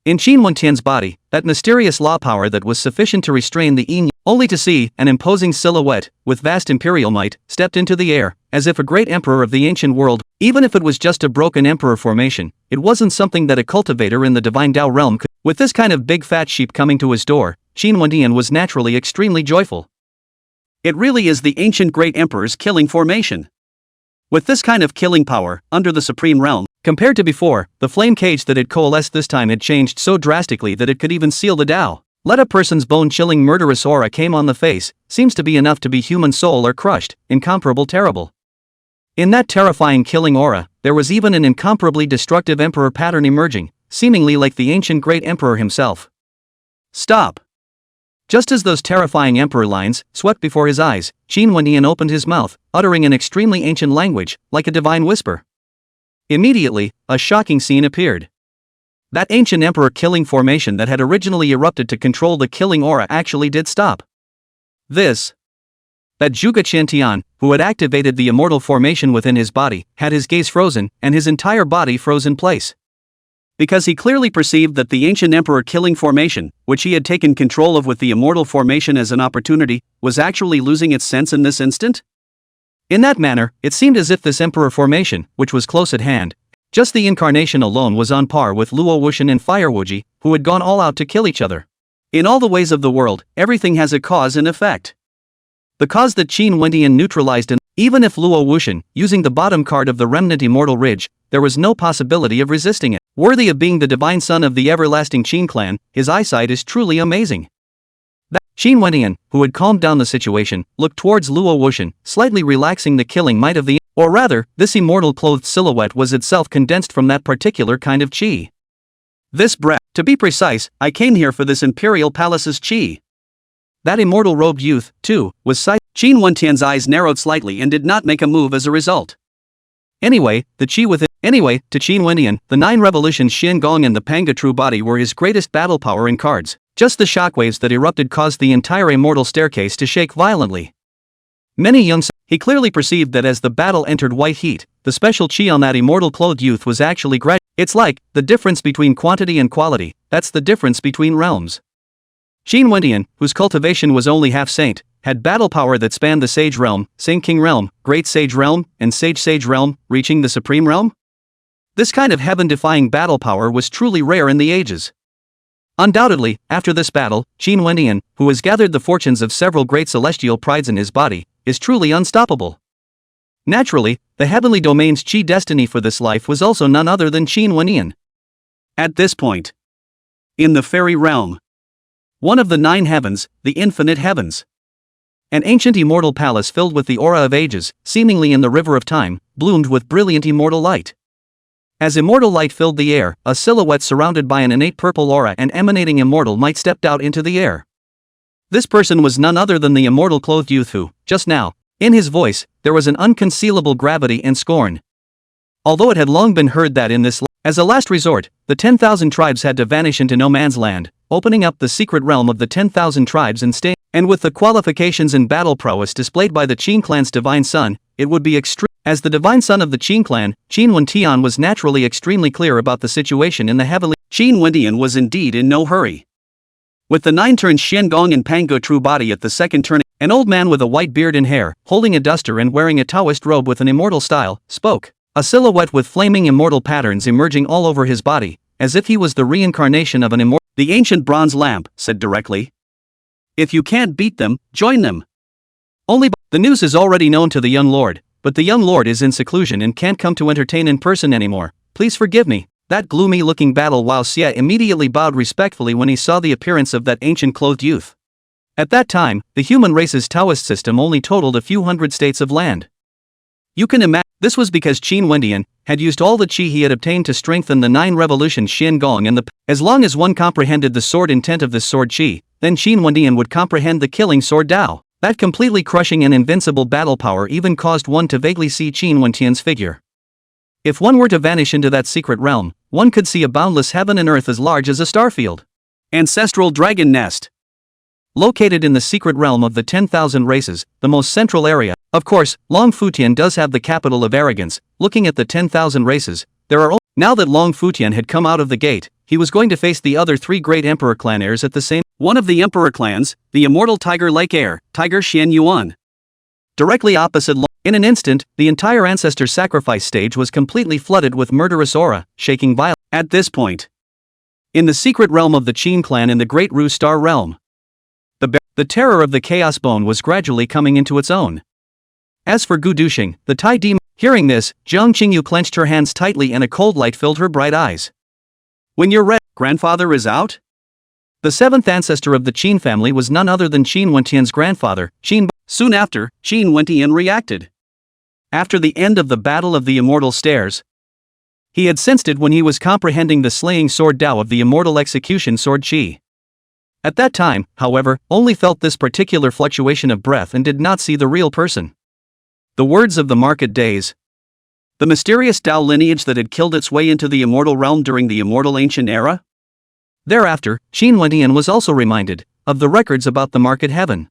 In Qin Wendian's body, that mysterious law power that was sufficient to restrain the yin, only to see an imposing silhouette, with vast imperial might, stepped into the air, as if a great emperor of the ancient world. Even if it was just a broken emperor formation, it wasn't something that a cultivator in the divine Tao realm could. With this kind of big fat sheep coming to his door, Qin Wendian was naturally extremely joyful. It really is the ancient great emperor's killing formation. With this kind of killing power, under the supreme realm, compared to before, the flame cage that had coalesced this time had changed so drastically that it could even seal the Tao. Let a person's bone-chilling murderous aura came on the face, seems to be enough to be human soul or crushed, incomparable terrible. In that terrifying killing aura, there was even an incomparably destructive emperor pattern emerging, seemingly like the ancient great emperor himself. Stop! Just as those terrifying emperor lines swept before his eyes, Qin Wendian opened his mouth, uttering an extremely ancient language, like a divine whisper. Immediately, a shocking scene appeared. That ancient emperor killing formation that had originally erupted to control the killing aura actually did stop. That Zhuge Qiantian, who had activated the immortal formation within his body, had his gaze frozen, and his entire body froze in place. Because he clearly perceived that the ancient emperor killing formation, which he had taken control of with the immortal formation as an opportunity, was actually losing its sense in this instant? In that manner, it seemed as if this emperor formation, which was close at hand, just the incarnation alone was on par with Luo Wuxian and Fire Wuji, who had gone all out to kill each other. In all the ways of the world, everything has a cause and effect. The cause that Qin Wendian neutralized, and even if Luo Wuxian, using the bottom card of the Remnant Immortal Ridge, there was no possibility of resisting it. Worthy of being the divine son of the everlasting Qin clan, his eyesight is truly amazing. That Qin Wendian, who had calmed down the situation, looked towards Luo Wuxian, slightly relaxing the killing might of the. Or rather, this immortal clothed silhouette was itself condensed from that particular kind of qi. This breath, to be precise, I came here for this imperial palace's qi. That immortal robed youth, too, was sight. Qin Wendian's eyes narrowed slightly and did not make a move as a result. Anyway, the qi within. Anyway, to Qin Wendian, the 9 revolutions Xian Gong and the Panga True Body were his greatest battle power in cards. Just the shockwaves that erupted caused the entire immortal staircase to shake violently. He clearly perceived that as the battle entered white heat, the special qi on that immortal clothed youth was actually gradual. It's like, the difference between quantity and quality, that's the difference between realms. Qin Wendian, whose cultivation was only half saint, had battle power that spanned the Sage Realm, Saint King Realm, Great Sage Realm, and Sage Realm, reaching the Supreme Realm? This kind of heaven-defying battle power was truly rare in the ages. Undoubtedly, after this battle, Qin Wendian, who has gathered the fortunes of several great celestial prides in his body, is truly unstoppable. Naturally, the heavenly domain's qi destiny for this life was also none other than Qin Wendian. At this point, in the fairy realm, one of the 9 heavens, the infinite heavens, an ancient immortal palace filled with the aura of ages, seemingly in the river of time, bloomed with brilliant immortal light. As immortal light filled the air, a silhouette surrounded by an innate purple aura and emanating immortal might stepped out into the air. This person was none other than the immortal clothed youth who, just now, in his voice, there was an unconcealable gravity and scorn. Although it had long been heard that in this, as a last resort, the 10,000 tribes had to vanish into no man's land, opening up the secret realm of the 10,000 tribes and staying, and with the qualifications and battle prowess displayed by the Qin clan's divine son, it would be extreme. As the divine son of the Qin clan, Qin Wendian was naturally extremely clear about the situation in the heavenly. Qin Wendian was indeed in no hurry. With the 9 turns Xian Gong and Panga True Body at the second turn, an old man with a white beard and hair, holding a duster and wearing a Taoist robe with an immortal style, spoke. A silhouette with flaming immortal patterns emerging all over his body, as if he was the reincarnation of an immortal. The ancient bronze lamp said directly. If you can't beat them, join them. The news is already known to the young lord, but the young lord is in seclusion and can't come to entertain in person anymore. Please forgive me. That gloomy-looking battle Wao Xie immediately bowed respectfully when he saw the appearance of that ancient clothed youth. At that time, the human race's Taoist system only totaled a few hundred states of land. You can imagine, this was because Qin Wendian had used all the qi he had obtained to strengthen the 9 revolutions Xian Gong and as long as one comprehended the sword intent of this sword qi, then Qin Wendian would comprehend the killing sword Dao. That completely crushing and invincible battle power even caused one to vaguely see Qin Wendian's figure. If one were to vanish into that secret realm, one could see a boundless heaven and earth as large as a starfield. Ancestral Dragon Nest. Located in the secret realm of the 10,000 races, the most central area. Of course, Long Futian does have the capital of arrogance. Looking at the 10,000 races, there are now that Long Futian had come out of the gate, he was going to face the other 3 great emperor clan heirs at the same. One of the emperor clans, the immortal Tiger Lake heir, Tiger Xian Yuan. Directly opposite in an instant, the entire ancestor sacrifice stage was completely flooded with murderous aura, shaking violently. At this point, in the secret realm of the Qin clan in the Great Ru Star realm, the terror of the Chaos Bone was gradually coming into its own. As for Gu Duxing, the Tai demon, hearing this, Jiang Qingyu clenched her hands tightly and a cold light filled her bright eyes. When you're ready, grandfather is out? The 7th ancestor of the Qin family was none other than Qin Wendian's grandfather, Qin. Soon after, Qin Wendian reacted. After the end of the Battle of the Immortal Stairs, he had sensed it when he was comprehending the slaying sword Dao of the immortal execution sword Qi. At that time, however, only felt this particular fluctuation of breath and did not see the real person. The words of the market days. The mysterious Dao lineage that had killed its way into the immortal realm during the immortal ancient era? Thereafter, Qin Wendian was also reminded of the records about the market heaven.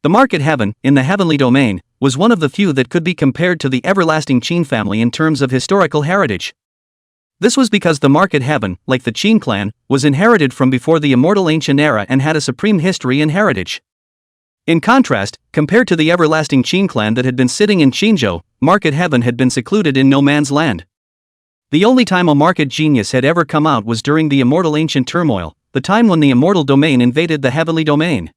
The market heaven, in the heavenly domain, was one of the few that could be compared to the everlasting Qin family in terms of historical heritage. This was because the market heaven, like the Qin clan, was inherited from before the immortal ancient era and had a supreme history and heritage. In contrast, compared to the everlasting Qin clan that had been sitting in Qinzhou, market heaven had been secluded in no man's land. The only time a market genius had ever come out was during the immortal ancient turmoil, the time when the immortal domain invaded the heavenly domain.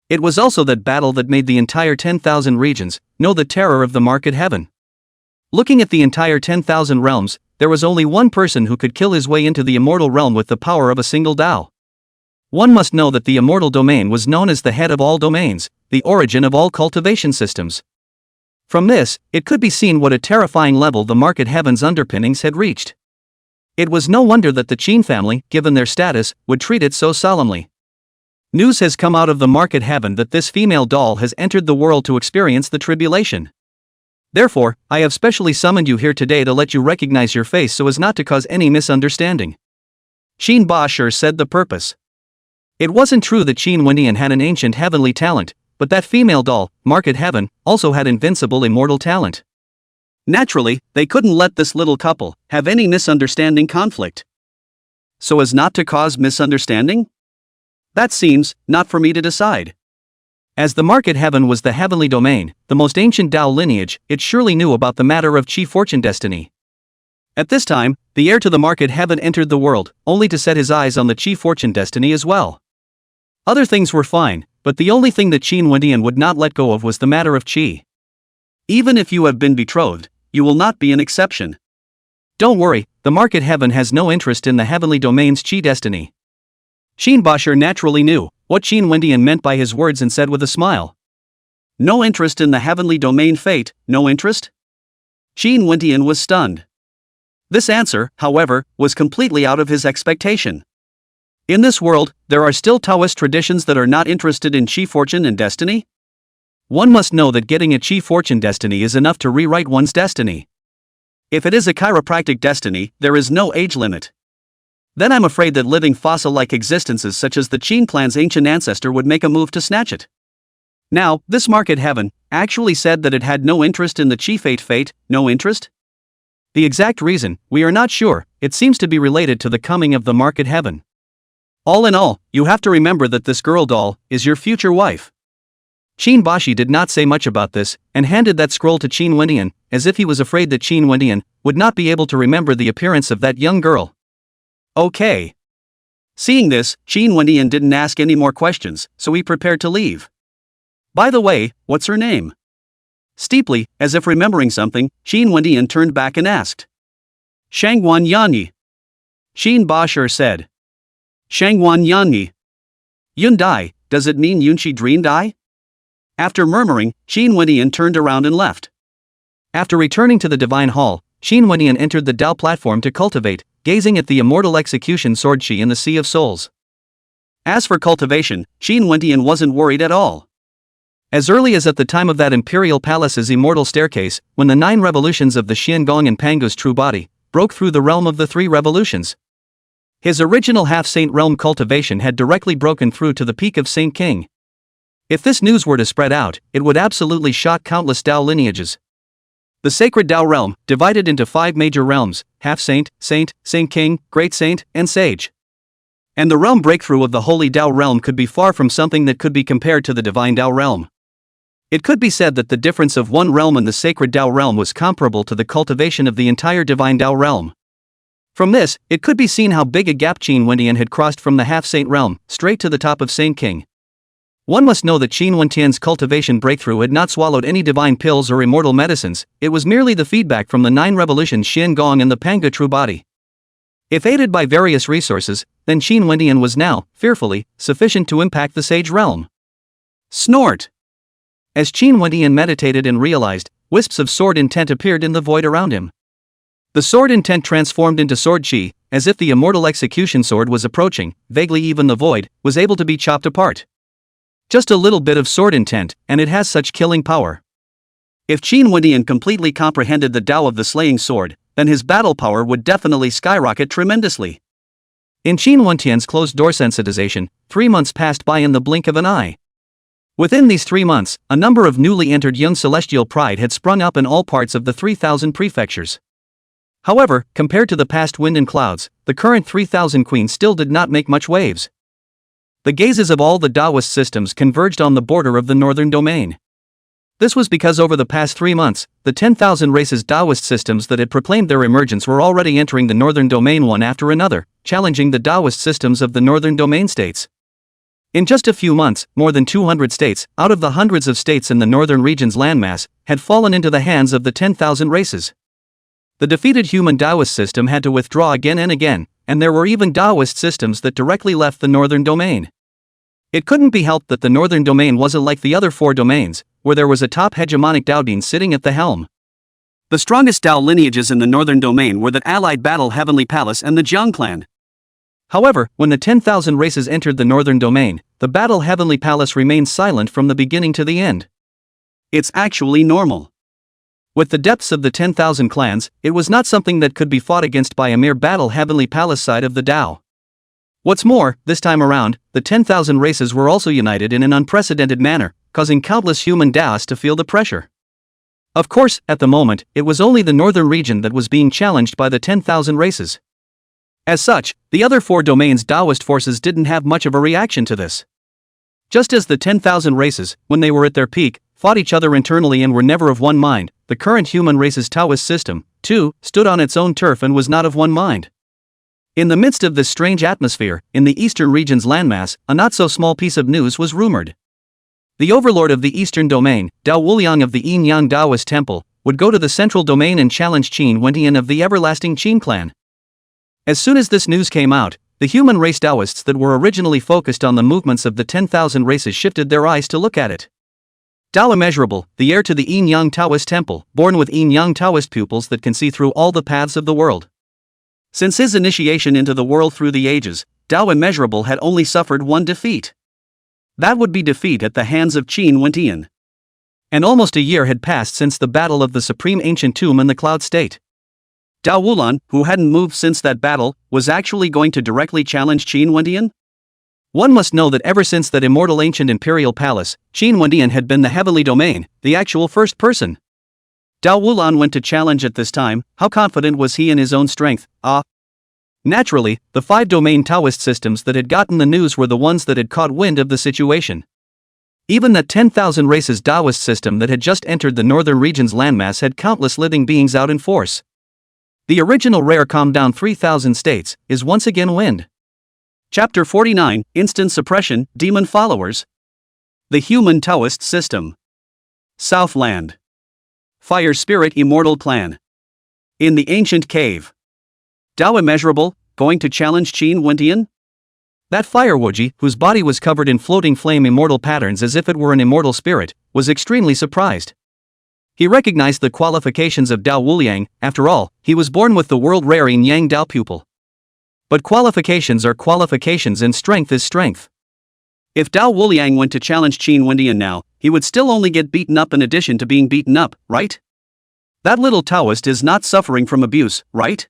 It was also that battle that made the entire 10,000 regions know the terror of the market heaven. Looking at the entire 10,000 realms, there was only one person who could kill his way into the immortal realm with the power of a single Dao. One must know that the immortal domain was known as the head of all domains, the origin of all cultivation systems. From this, it could be seen what a terrifying level the market heaven's underpinnings had reached. It was no wonder that the Qin family, given their status, would treat it so solemnly. News has come out of the market heaven that this female doll has entered the world to experience the tribulation. Therefore, I have specially summoned you here today to let you recognize your face so as not to cause any misunderstanding. Qin Ba said the purpose. It wasn't true that Qin Wendian had an ancient heavenly talent, but that female doll, market heaven, also had invincible immortal talent. Naturally, they couldn't let this little couple have any misunderstanding conflict. So as not to cause misunderstanding? That seems not for me to decide. As the market heaven was the heavenly domain, the most ancient Dao lineage, it surely knew about the matter of Qi fortune destiny. At this time, the heir to the market heaven entered the world, only to set his eyes on the Qi fortune destiny as well. Other things were fine, but the only thing that Qin Wendian would not let go of was the matter of Qi. Even if you have been betrothed, you will not be an exception. Don't worry, the market heaven has no interest in the heavenly domain's Qi destiny. Qin Ba naturally knew what Qin Wendian meant by his words and said with a smile. No interest in the heavenly domain fate, no interest? Qin Wendian was stunned. This answer, however, was completely out of his expectation. In this world, there are still Taoist traditions that are not interested in Qi fortune and destiny? One must know that getting a Qi fortune destiny is enough to rewrite one's destiny. If it is a chiropractic destiny, there is no age limit. Then I'm afraid that living fossil-like existences such as the Qin clan's ancient ancestor would make a move to snatch it. Now, this market heaven actually said that it had no interest in the Qi fate, no interest? The exact reason, we are not sure. It seems to be related to the coming of the market heaven. All in all, you have to remember that this girl doll is your future wife. Qin Bashi did not say much about this, and handed that scroll to Qin Wendian, as if he was afraid that Qin Wendian would not be able to remember the appearance of that young girl. Okay. Seeing this, Qin Wendian didn't ask any more questions, so he prepared to leave. By the way, what's her name? Steeply, as if remembering something, Qin Wendian turned back and asked. Shangguan Yanyi. Qin Bashir said. Shangguan Yanyi. Yun Dai, does it mean Yunshi Drin Dai? After murmuring, Qin Wendian turned around and left. After returning to the Divine Hall, Qin Wendian entered the Dao platform to cultivate, gazing at the immortal execution sword Qi in the Sea of Souls. As for cultivation, Qin Wendian wasn't worried at all. As early as at the time of that Imperial Palace's immortal staircase, when the 9 revolutions of the Xiangong and Pangu's true body broke through the realm of the 3 revolutions. His original half-saint realm cultivation had directly broken through to the peak of Saint King. If this news were to spread out, it would absolutely shock countless Dao lineages. The sacred Dao realm, divided into 5 major realms, half-saint, saint, Saint King, great saint, and sage. And the realm breakthrough of the holy Dao realm could be far from something that could be compared to the divine Dao realm. It could be said that the difference of one realm and the sacred Dao realm was comparable to the cultivation of the entire divine Dao realm. From this, it could be seen how big a gap Qin Wendian had crossed from the half-saint realm, straight to the top of Saint King. One must know that Qin Wendian's cultivation breakthrough had not swallowed any divine pills or immortal medicines, it was merely the feedback from the 9 revolutions Xiangong and the Panga true body. If aided by various resources, then Qin Wendian was now, fearfully, sufficient to impact the sage realm. Snort! As Qin Wendian meditated and realized, wisps of sword intent appeared in the void around him. The sword intent transformed into sword Qi, as if the immortal execution sword was approaching, vaguely even the void was able to be chopped apart. Just a little bit of sword intent, and it has such killing power. If Qin Wendian completely comprehended the Tao of the slaying sword, then his battle power would definitely skyrocket tremendously. In Qin Wendian's closed-door sensitization, 3 months passed by in the blink of an eye. Within these 3 months, a number of newly entered young celestial pride had sprung up in all parts of the 3,000 prefectures. However, compared to the past wind and clouds, the current 3,000 queens still did not make much waves. The gazes of all the Taoist systems converged on the border of the northern domain. This was because over the past 3 months, the 10,000 races Taoist systems that had proclaimed their emergence were already entering the northern domain one after another, challenging the Taoist systems of the northern domain states. In just a few months, more than 200 states, out of the hundreds of states in the northern region's landmass, had fallen into the hands of the 10,000 races. The defeated human Taoist system had to withdraw again and again, and there were even Taoist systems that directly left the northern domain. It couldn't be helped that the northern domain wasn't like the other 4 domains, where there was a top hegemonic Daodin sitting at the helm. The strongest Dao lineages in the northern domain were the allied Battle Heavenly Palace and the Jiang clan. However, when the 10,000 races entered the northern domain, the Battle Heavenly Palace remained silent from the beginning to the end. It's actually normal. With the depths of the 10,000 clans, it was not something that could be fought against by a mere Battle Heavenly Palace side of the Dao. What's more, this time around, the 10,000 races were also united in an unprecedented manner, causing countless human Daos to feel the pressure. Of course, at the moment, it was only the northern region that was being challenged by the 10,000 races. As such, the other 4 domains' Taoist forces didn't have much of a reaction to this. Just as the 10,000 races, when they were at their peak, fought each other internally and were never of one mind, the current human race's Taoist system, too, stood on its own turf and was not of one mind. In the midst of this strange atmosphere, in the eastern region's landmass, a not-so-small piece of news was rumored. The overlord of the eastern domain, Dao Wuliang of the Yin-Yang Taoist temple, would go to the central domain and challenge Qin Wendian of the everlasting Qin clan. As soon as this news came out, the human race Taoists that were originally focused on the movements of the 10,000 races shifted their eyes to look at it. Dao Immeasurable, the heir to the Yin-Yang Taoist temple, born with Yin-Yang Taoist pupils that can see through all the paths of the world. Since his initiation into the world through the ages, Dao Immeasurable had only suffered one defeat. That would be defeat at the hands of Qin Wendian. And almost a year had passed since the battle of the Supreme Ancient Tomb in the Cloud State. Dao Wulan, who hadn't moved since that battle, was actually going to directly challenge Qin Wendian? One must know that ever since that immortal ancient imperial palace, Qin Wendian had been the heavenly domain, the actual first person. Dao Wulan went to challenge at this time. How confident was he in his own strength? Naturally, the 5 domain Taoist systems that had gotten the news were the ones that had caught wind of the situation. Even that 10,000 races Taoist system that had just entered the northern region's landmass had countless living beings out in force. The original rare calm down 3000 states is once again wind. Chapter 49, Instant Suppression, Demon Followers. The Human Taoist System. Southland. Fire Spirit Immortal Clan. In the Ancient Cave. Tao Immeasurable, going to challenge Qin Wendian? That Firewuji, whose body was covered in floating flame immortal patterns as if it were an immortal spirit, was extremely surprised. He recognized the qualifications of Dao Wuliang. After all, he was born with the world-rare Yin Yang Dao pupil. But qualifications are qualifications and strength is strength. If Dao Wuliang went to challenge Qin Wendian now, he would still only get beaten up in addition to being beaten up, right? That little Taoist is not suffering from abuse, right?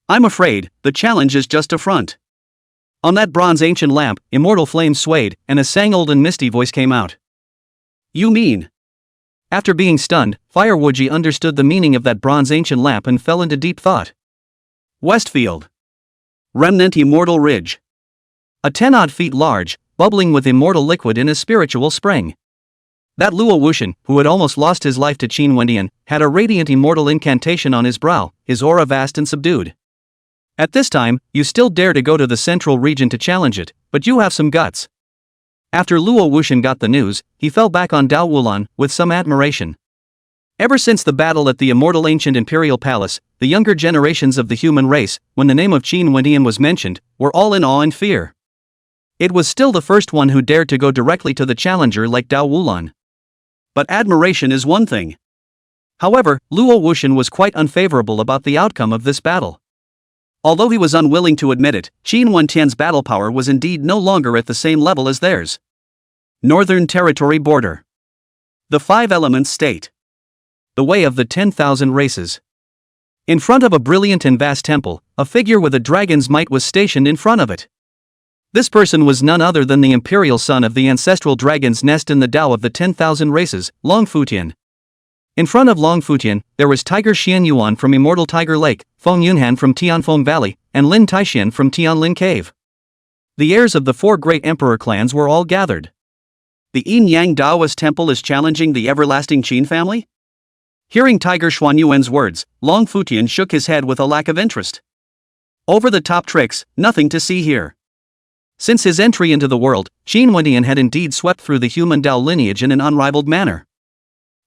I'm afraid, the challenge is just a front. On that bronze ancient lamp, immortal flames swayed, and a sang-old and misty voice came out. You mean? After being stunned, Firewuji understood the meaning of that bronze ancient lamp and fell into deep thought. Westfield. Remnant Immortal Ridge. A 10-odd feet large, bubbling with immortal liquid in a spiritual spring. That Luo Wuxian, who had almost lost his life to Qin Wendian, had a radiant immortal incantation on his brow, his aura vast and subdued. At this time, you still dare to go to the central region to challenge it, but you have some guts. After Luo Wuxian got the news, he fell back on Dao Wulan with some admiration. Ever since the battle at the immortal ancient imperial palace, the younger generations of the human race, when the name of Qin Wendian was mentioned, were all in awe and fear. It was still the first one who dared to go directly to the challenger like Dao Wulan. But admiration is one thing. However, Luo Wuxian was quite unfavorable about the outcome of this battle. Although he was unwilling to admit it, Qin Wendian's battle power was indeed no longer at the same level as theirs. Northern Territory Border. The Five Elements State. The Way of the 10,000 Races. In front of a brilliant and vast temple, a figure with a dragon's might was stationed in front of it. This person was none other than the imperial son of the ancestral dragon's nest in the Tao of the 10,000 Races, Long Futian. In front of Long Futian, there was Tiger Xian Yuan from Immortal Tiger Lake, Feng Yunhan from Tianfeng Valley, and Lin Taixian from Tianlin Cave. The heirs of the four great emperor clans were all gathered. The Yin Yang Daoist temple is challenging the everlasting Qin family? Hearing Tiger Xuanyuan's words, Long Futian shook his head with a lack of interest. Over-the-top tricks, nothing to see here. Since his entry into the world, Qin Wendian had indeed swept through the human Dao lineage in an unrivaled manner.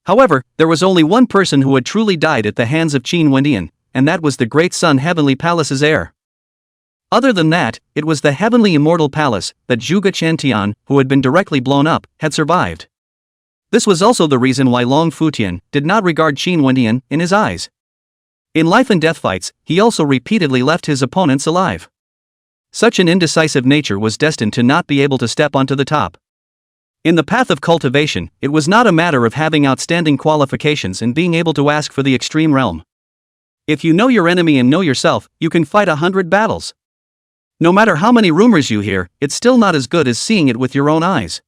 However, there was only one person who had truly died at the hands of Qin Wendian, and that was the Great Sun Heavenly Palace's heir. Other than that, it was the Heavenly Immortal Palace that Zhuge Qiantian, who had been directly blown up, had survived. This was also the reason why Long Futian did not regard Qin Wendian in his eyes. In life and death fights, he also repeatedly left his opponents alive. Such an indecisive nature was destined to not be able to step onto the top. In the path of cultivation, it was not a matter of having outstanding qualifications and being able to ask for the extreme realm. If you know your enemy and know yourself, you can fight 100 battles. No matter how many rumors you hear, it's still not as good as seeing it with your own eyes.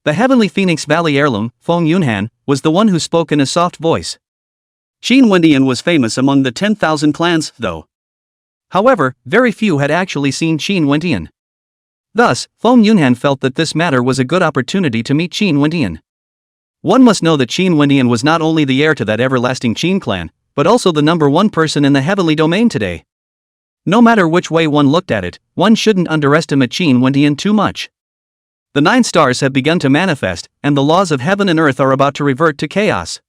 The Heavenly Phoenix Valley heirloom, Feng Yunhan, was the one who spoke in a soft voice. Qin Wendian was famous among the 10,000 clans, though. However, very few had actually seen Qin Wendian. Thus, Feng Yunhan felt that this matter was a good opportunity to meet Qin Wendian. One must know that Qin Wendian was not only the heir to that everlasting Qin clan, but also the #1 person in the heavenly domain today. No matter which way one looked at it, one shouldn't underestimate Qin Wendian too much. The 9 stars have begun to manifest, and the laws of heaven and earth are about to revert to chaos.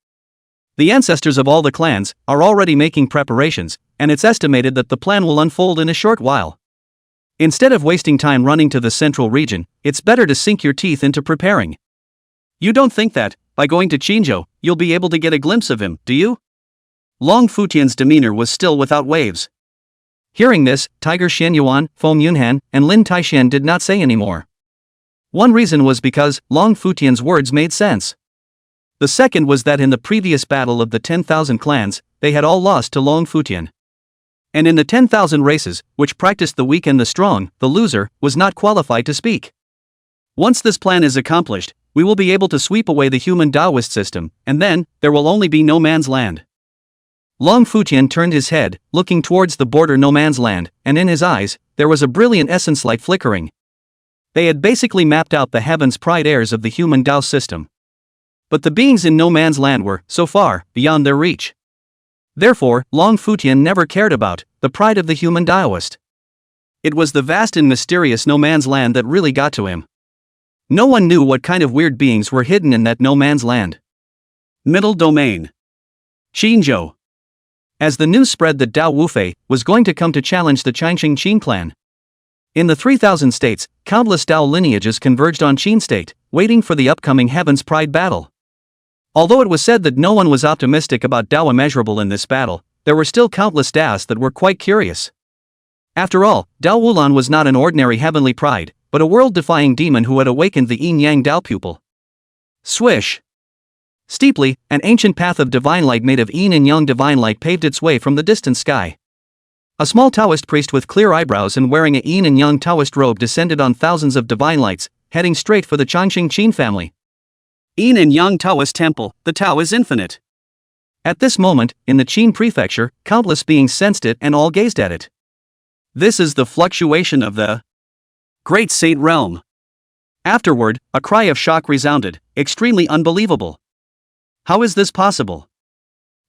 The ancestors of all the clans are already making preparations, and it's estimated that the plan will unfold in a short while. Instead of wasting time running to the central region, it's better to sink your teeth into preparing. You don't think that, by going to Qinzhou, you'll be able to get a glimpse of him, do you? Long Futian's demeanor was still without waves. Hearing this, Tiger Xianyuan, Feng Yunhan, and Lin Taixian did not say any more. One reason was because Long Futian's words made sense. The second was that in the previous battle of the 10,000 clans, they had all lost to Long Futian. And in the 10,000 races, which practiced the weak and the strong, the loser was not qualified to speak. Once this plan is accomplished, we will be able to sweep away the human Taoist system, and then, there will only be no man's land. Long Futian turned his head, looking towards the border no man's land, and in his eyes, there was a brilliant essence-like flickering. They had basically mapped out the heaven's pride heirs of the human Tao system. But the beings in no man's land were, so far, beyond their reach. Therefore, Long Futian never cared about the pride of the human Taoist. It was the vast and mysterious no man's land that really got to him. No one knew what kind of weird beings were hidden in that no man's land. Middle domain. Qinzhou. As the news spread that Dao Wufei was going to come to challenge the Changqing Qin clan. In the 3,000 states, countless Dao lineages converged on Qin state, waiting for the upcoming Heaven's Pride battle. Although it was said that no one was optimistic about Dao immeasurable in this battle, there were still countless Daos that were quite curious. After all, Dao Wulan was not an ordinary heavenly pride, but a world-defying demon who had awakened the yin-yang Dao pupil. Swish! Steeply, an ancient path of divine light made of yin and yang divine light paved its way from the distant sky. A small Taoist priest with clear eyebrows and wearing a yin and yang Taoist robe descended on thousands of divine lights, heading straight for the Changqing Qin family. Yin and Yang Taoist Temple, the Tao is infinite. At this moment, in the Qin prefecture, countless beings sensed it and all gazed at it. This is the fluctuation of the Great Sate Realm. Afterward, a cry of shock resounded, extremely unbelievable. How is this possible?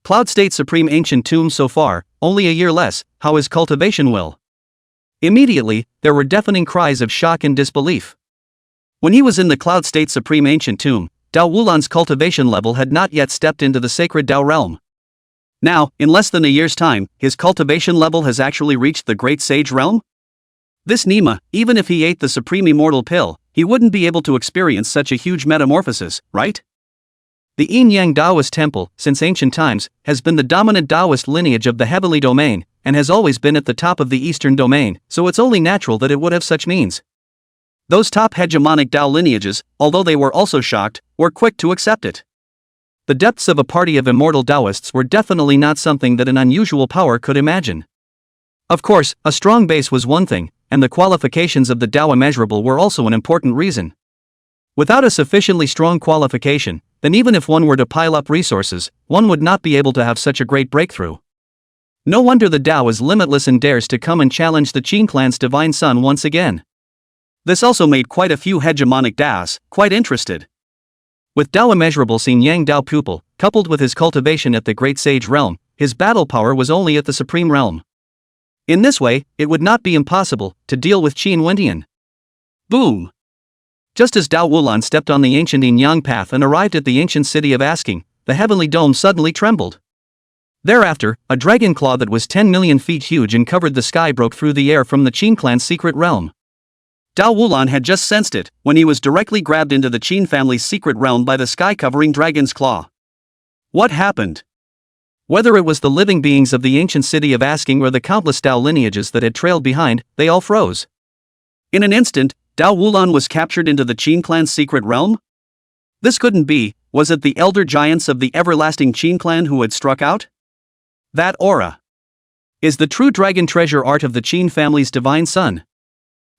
Cloud State Supreme Ancient Tomb so far, only a year less, how is cultivation will? Immediately, there were deafening cries of shock and disbelief. When he was in the Cloud State Supreme Ancient Tomb, Dao Wulan's cultivation level had not yet stepped into the sacred Dao realm. Now, in less than a year's time, his cultivation level has actually reached the Great Sage realm? This Nima, even if he ate the Supreme Immortal Pill, he wouldn't be able to experience such a huge metamorphosis, right? The Yin-Yang Taoist Temple, since ancient times, has been the dominant Taoist lineage of the heavenly domain, and has always been at the top of the eastern domain, so it's only natural that it would have such means. Those top hegemonic Dao lineages, although they were also shocked, were quick to accept it. The depths of a party of immortal Taoists were definitely not something that an unusual power could imagine. Of course, a strong base was one thing, and the qualifications of the Dao immeasurable were also an important reason. Without a sufficiently strong qualification, then even if one were to pile up resources, one would not be able to have such a great breakthrough. No wonder the Dao is limitless and dares to come and challenge the Qin clan's divine son once again. This also made quite a few hegemonic Daos quite interested. With Dao immeasurable Xin Yang Dao pupil, coupled with his cultivation at the Great Sage realm, his battle power was only at the Supreme realm. In this way, it would not be impossible to deal with Qin Wendian. Boom! Just as Dao Wulan stepped on the ancient yin-yang path and arrived at the ancient city of Asking, the heavenly dome suddenly trembled. Thereafter, a dragon claw that was 10 million feet huge and covered the sky broke through the air from the Qin clan's secret realm. Dao Wulan had just sensed it, when he was directly grabbed into the Qin family's secret realm by the sky-covering dragon's claw. What happened? Whether it was the living beings of the ancient city of Asking or the countless Dao lineages that had trailed behind, they all froze. In an instant, Dao Wulan was captured into the Qin clan's secret realm? This couldn't be. Was it the elder giants of the everlasting Qin clan who had struck out? That aura is the true dragon treasure art of the Qin family's divine son.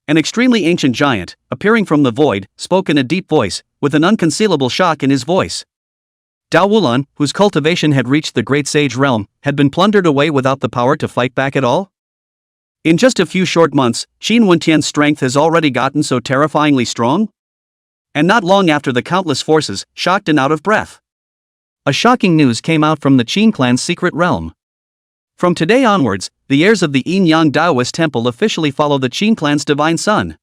An extremely ancient giant, appearing from the void, spoke in a deep voice, with an unconcealable shock in his voice. Dao Wulan, whose cultivation had reached the Great Sage realm, had been plundered away without the power to fight back at all? In just a few short months, Qin Wentian's strength has already gotten so terrifyingly strong? And not long after the countless forces, shocked and out of breath. A shocking news came out from the Qin clan's secret realm. From today onwards, the heirs of the Yin-Yang Taoist Temple officially follow the Qin clan's divine son.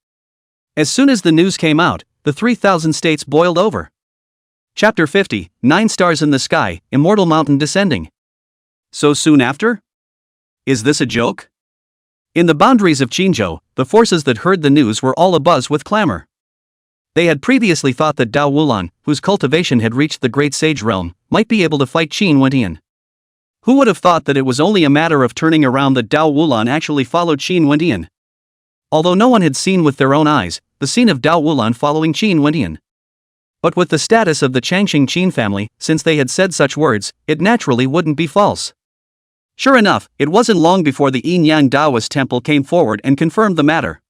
As soon as the news came out, the 3,000 states boiled over. Chapter 50, 9 Stars in the Sky, Immortal Mountain Descending. So soon after? Is this a joke? In the boundaries of Qinzhou, the forces that heard the news were all abuzz with clamor. They had previously thought that Dao Wulan, whose cultivation had reached the Great Sage realm, might be able to fight Qin Wentian. Who would have thought that it was only a matter of turning around that Dao Wulan actually followed Qin Wentian? Although no one had seen with their own eyes the scene of Dao Wulan following Qin Wentian. But with the status of the Changqing Qin family, since they had said such words, it naturally wouldn't be false. Sure enough, it wasn't long before the Yin-Yang Taoist Temple came forward and confirmed the matter.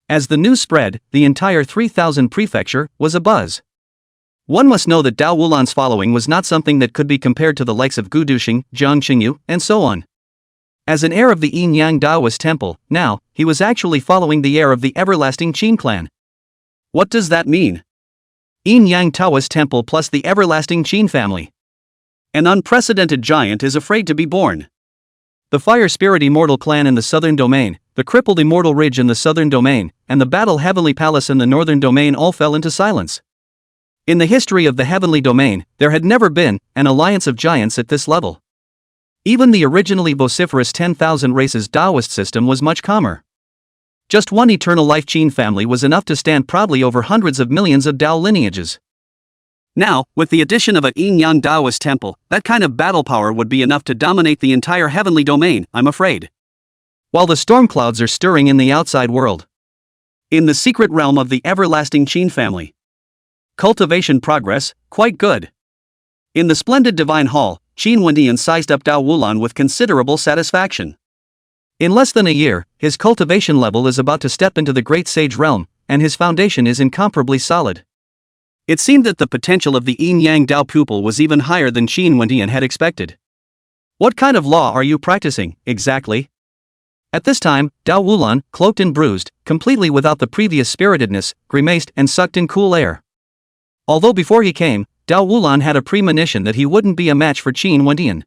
As the news spread, the entire 3,000 prefecture was abuzz. One must know that Dao Wulan's following was not something that could be compared to the likes of Gu Duxing, Jiang Qingyu, and so on. As an heir of the Yin-Yang Taoist Temple, now, he was actually following the heir of the everlasting Qin clan. What does that mean? Yin-Yang Taoist Temple plus the everlasting Qin family. An unprecedented giant is afraid to be born. The Fire Spirit Immortal Clan in the Southern Domain, the Crippled Immortal Ridge in the Southern Domain, and the Battle Heavenly Palace in the Northern Domain all fell into silence. In the history of the Heavenly Domain, there had never been an alliance of giants at this level. Even the originally vociferous 10,000 races Taoist system was much calmer. Just one eternal life Qin family was enough to stand proudly over hundreds of millions of Tao lineages. Now, with the addition of a yin-yang Taoist temple, that kind of battle power would be enough to dominate the entire heavenly domain, I'm afraid. While the storm clouds are stirring in the outside world. In the secret realm of the everlasting Qin family. Cultivation progress, quite good. In the splendid divine hall, Qin Wendian sized up Dao Wulan with considerable satisfaction. In less than a year, his cultivation level is about to step into the great sage realm, and his foundation is incomparably solid. It seemed that the potential of the yin-yang Dao pupil was even higher than Qin Wendian had expected. What kind of law are you practicing, exactly? At this time, Dao Wulan, cloaked and bruised, completely without the previous spiritedness, grimaced and sucked in cool air. Although before he came, Dao Wulan had a premonition that he wouldn't be a match for Qin Wendian.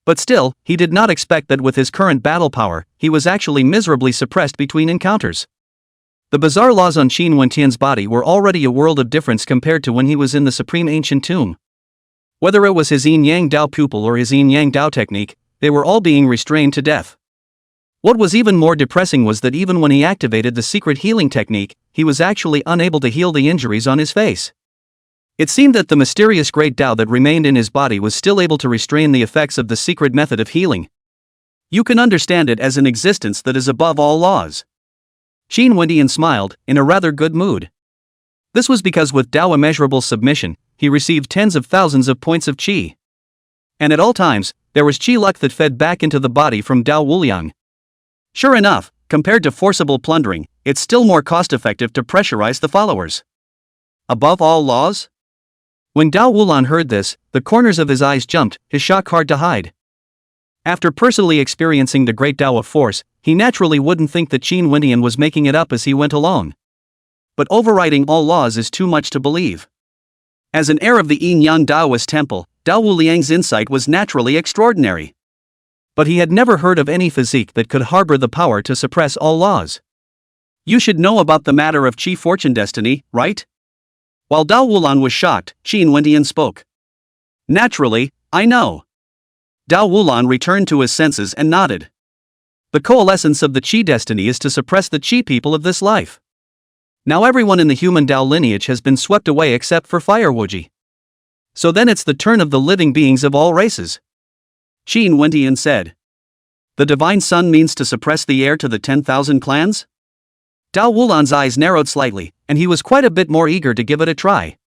But still, he did not expect that with his current battle power, he was actually miserably suppressed between encounters. The bizarre laws on Qin Wendian's body were already a world of difference compared to when he was in the Supreme Ancient Tomb. Whether it was his yin-yang Dao pupil or his yin-yang Dao technique, they were all being restrained to death. What was even more depressing was that even when he activated the secret healing technique, he was actually unable to heal the injuries on his face. It seemed that the mysterious great Dao that remained in his body was still able to restrain the effects of the secret method of healing. You can understand it as an existence that is above all laws. Qin Wendian smiled, in a rather good mood. This was because with Dao immeasurable submission, he received tens of thousands of points of qi. And at all times, there was qi luck that fed back into the body from Dao Wuliang. Sure enough, compared to forcible plundering, it's still more cost-effective to pressurize the followers. Above all laws? When Dao Wulan heard this, the corners of his eyes jumped, his shock hard to hide. After personally experiencing the great Dao of force, he naturally wouldn't think that Qin Wendian was making it up as he went along. But overriding all laws is too much to believe. As an heir of the yin-yang Taoist temple, Dao Wuliang's insight was naturally extraordinary. But he had never heard of any physique that could harbor the power to suppress all laws. You should know about the matter of Qi fortune destiny, right? While Dao Wulan was shocked, Qin Wendian spoke. Naturally, I know. Dao Wulan returned to his senses and nodded. The coalescence of the Qi destiny is to suppress the Qi people of this life. Now everyone in the human Dao lineage has been swept away except for Fire Wuji. So then it's the turn of the living beings of all races. Qin Wendian said. The Divine Sun means to suppress the heir to the 10,000 clans? Dao Wulan's eyes narrowed slightly, and he was quite a bit more eager to give it a try.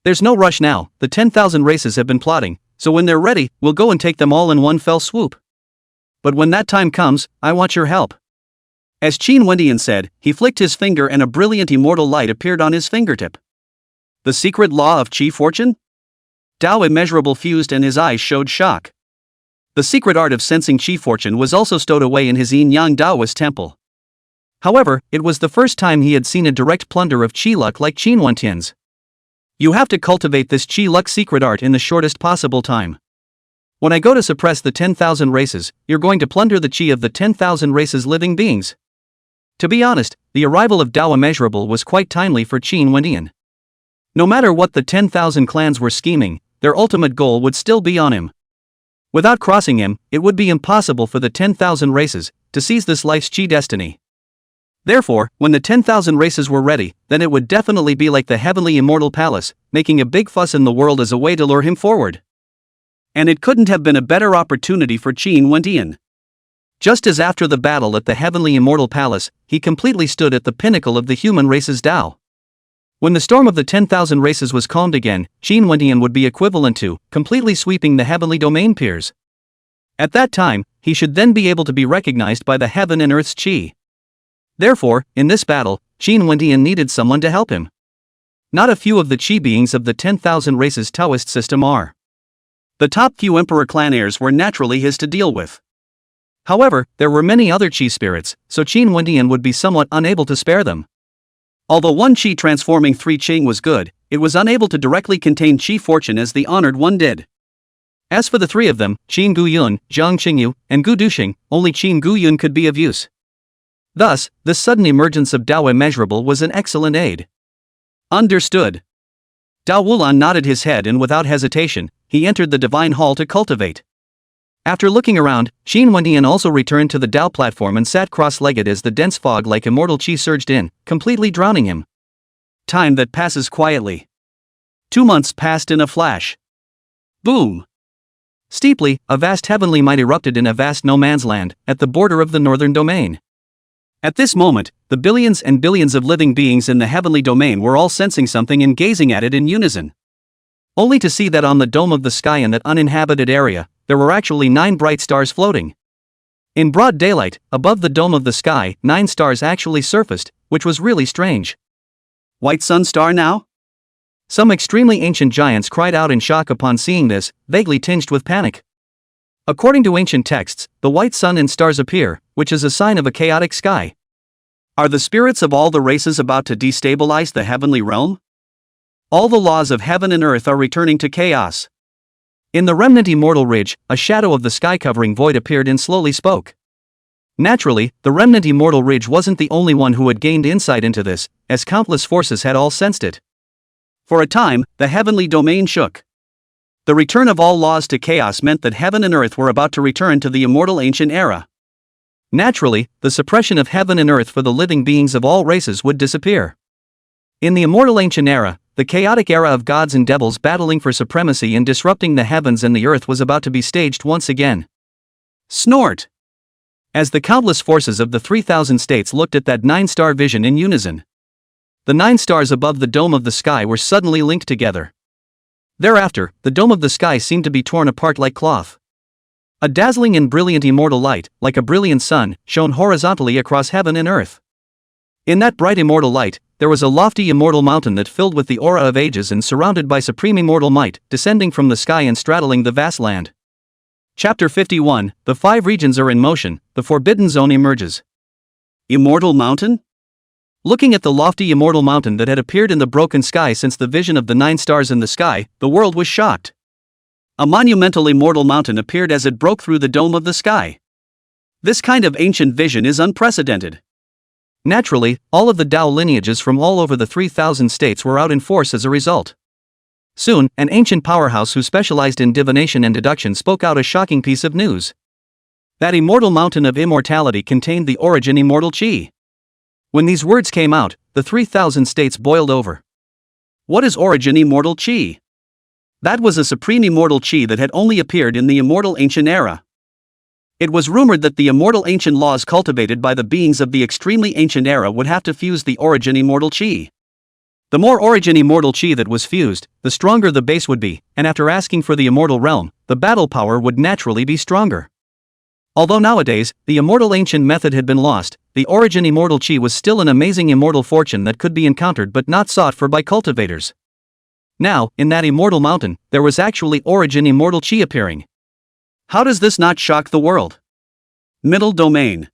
There's no rush now, the 10,000 races have been plotting, so when they're ready, we'll go and take them all in one fell swoop. But when that time comes, I want your help. As Qin Wendian said, he flicked his finger and a brilliant immortal light appeared on his fingertip. The secret law of Qi fortune? Dao immeasurable fused and his eyes showed shock. The secret art of sensing Qi fortune was also stowed away in his yin-yang Taoist temple. However, it was the first time he had seen a direct plunder of Qi luck like Qin Wendian's. You have to cultivate this Qi luck secret art in the shortest possible time. When I go to suppress the 10,000 races, you're going to plunder the Qi of the 10,000 races living beings. To be honest, the arrival of Dao Immeasurable was quite timely for Qin Wendian. No matter what the 10,000 clans were scheming, their ultimate goal would still be on him. Without crossing him, it would be impossible for the 10,000 races to seize this life's Qi destiny. Therefore, when the 10,000 races were ready, then it would definitely be like the heavenly immortal palace, making a big fuss in the world as a way to lure him forward. And it couldn't have been a better opportunity for Qin Wendian. Just as after the battle at the heavenly immortal palace, he completely stood at the pinnacle of the human race's Tao. When the storm of the 10,000 races was calmed again, Qin Wendian would be equivalent to completely sweeping the heavenly domain peers. At that time, he should then be able to be recognized by the heaven and earth's Qi. Therefore, in this battle, Qin Wendian needed someone to help him. Not a few of the Qi beings of the 10,000 races Taoist system are. The top few emperor clan heirs were naturally his to deal with. However, there were many other Qi spirits, so Qin Wendian would be somewhat unable to spare them. Although one Qi transforming 3 Qing was good, it was unable to directly contain Qi fortune as the honored one did. As for the three of them, Qin Guyun, Zhang Qingyu, and Gu Duxing, only Qin Guyun could be of use. Thus, this sudden emergence of Dao Immeasurable was an excellent aid. Understood. Dao Wulan nodded his head and without hesitation, he entered the divine hall to cultivate. After looking around, Qin Wendian also returned to the Dao platform and sat cross-legged as the dense fog like immortal qi surged in, completely drowning him. Time that passes quietly. 2 months passed in a flash. Boom! Steeply, a vast heavenly might erupted in a vast no-man's land, at the border of the northern domain. At this moment, the billions and billions of living beings in the heavenly domain were all sensing something and gazing at it in unison. Only to see that on the dome of the sky in that uninhabited area, there were actually 9 bright stars floating. In broad daylight, above the dome of the sky, 9 stars actually surfaced, which was really strange. White sun star now? Some extremely ancient giants cried out in shock upon seeing this, vaguely tinged with panic. According to ancient texts, the white sun and stars appear, which is a sign of a chaotic sky. Are the spirits of all the races about to destabilize the heavenly realm? All the laws of heaven and earth are returning to chaos. In the remnant immortal ridge, a shadow of the sky-covering void appeared and slowly spoke. Naturally, the remnant immortal ridge wasn't the only one who had gained insight into this, as countless forces had all sensed it. For a time, the heavenly domain shook. The return of all laws to chaos meant that heaven and earth were about to return to the immortal ancient era. Naturally, the suppression of heaven and earth for the living beings of all races would disappear. In the immortal ancient era, the chaotic era of gods and devils battling for supremacy and disrupting the heavens and the earth was about to be staged once again. Snort! As the countless forces of the 3,000 states looked at that 9-star vision in unison. The 9 stars above the dome of the sky were suddenly linked together. Thereafter, the dome of the sky seemed to be torn apart like cloth. A dazzling and brilliant immortal light, like a brilliant sun, shone horizontally across heaven and earth. In that bright immortal light, there was a lofty immortal mountain that filled with the aura of ages and surrounded by supreme immortal might, descending from the sky and straddling the vast land. Chapter 51, The 5 regions are in motion, the forbidden zone emerges. Immortal mountain? Looking at the lofty immortal mountain that had appeared in the broken sky since the vision of the 9 stars in the sky, the world was shocked. A monumental immortal mountain appeared as it broke through the dome of the sky. This kind of ancient vision is unprecedented. Naturally, all of the Dao lineages from all over the 3,000 states were out in force as a result. Soon, an ancient powerhouse who specialized in divination and deduction spoke out a shocking piece of news. That immortal mountain of immortality contained the origin immortal qi. When these words came out, the 3,000 states boiled over. What is origin immortal qi? That was a supreme immortal qi that had only appeared in the immortal ancient era. It was rumored that the immortal ancient laws cultivated by the beings of the extremely ancient era would have to fuse the origin immortal qi. The more origin immortal qi that was fused, the stronger the base would be, and after asking for the immortal realm, the battle power would naturally be stronger. Although nowadays, the immortal ancient method had been lost, the origin immortal qi was still an amazing immortal fortune that could be encountered but not sought for by cultivators. Now, in that immortal mountain, there was actually origin immortal qi appearing. How does this not shock the world? Middle domain.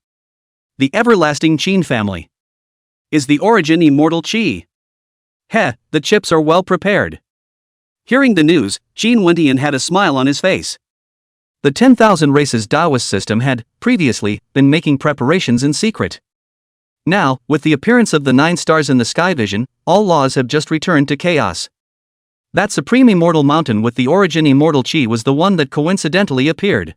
The everlasting Qin family. Is the origin immortal qi? Heh, the chips are well prepared. Hearing the news, Qin Wendian had a smile on his face. The 10,000 races Taoist system had, previously, been making preparations in secret. Now, with the appearance of the 9 stars in the sky vision, all laws have just returned to chaos. That supreme immortal mountain with the origin immortal qi was the one that coincidentally appeared.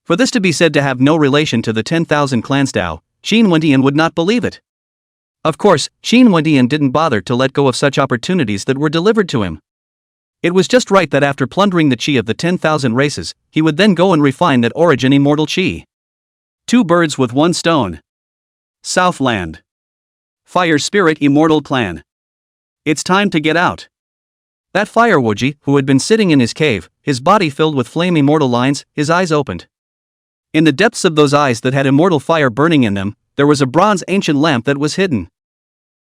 For this to be said to have no relation to the 10,000 clans Dao, Qin Wendian would not believe it. Of course, Qin Wendian didn't bother to let go of such opportunities that were delivered to him. It was just right that after plundering the qi of the 10,000 races, he would then go and refine that origin immortal qi. 2 birds with 1 stone. Southland. Fire Spirit Immortal Clan. It's time to get out. That fire Woji, who had been sitting in his cave, his body filled with flame immortal lines, his eyes opened. In the depths of those eyes that had immortal fire burning in them, there was a bronze ancient lamp that was hidden.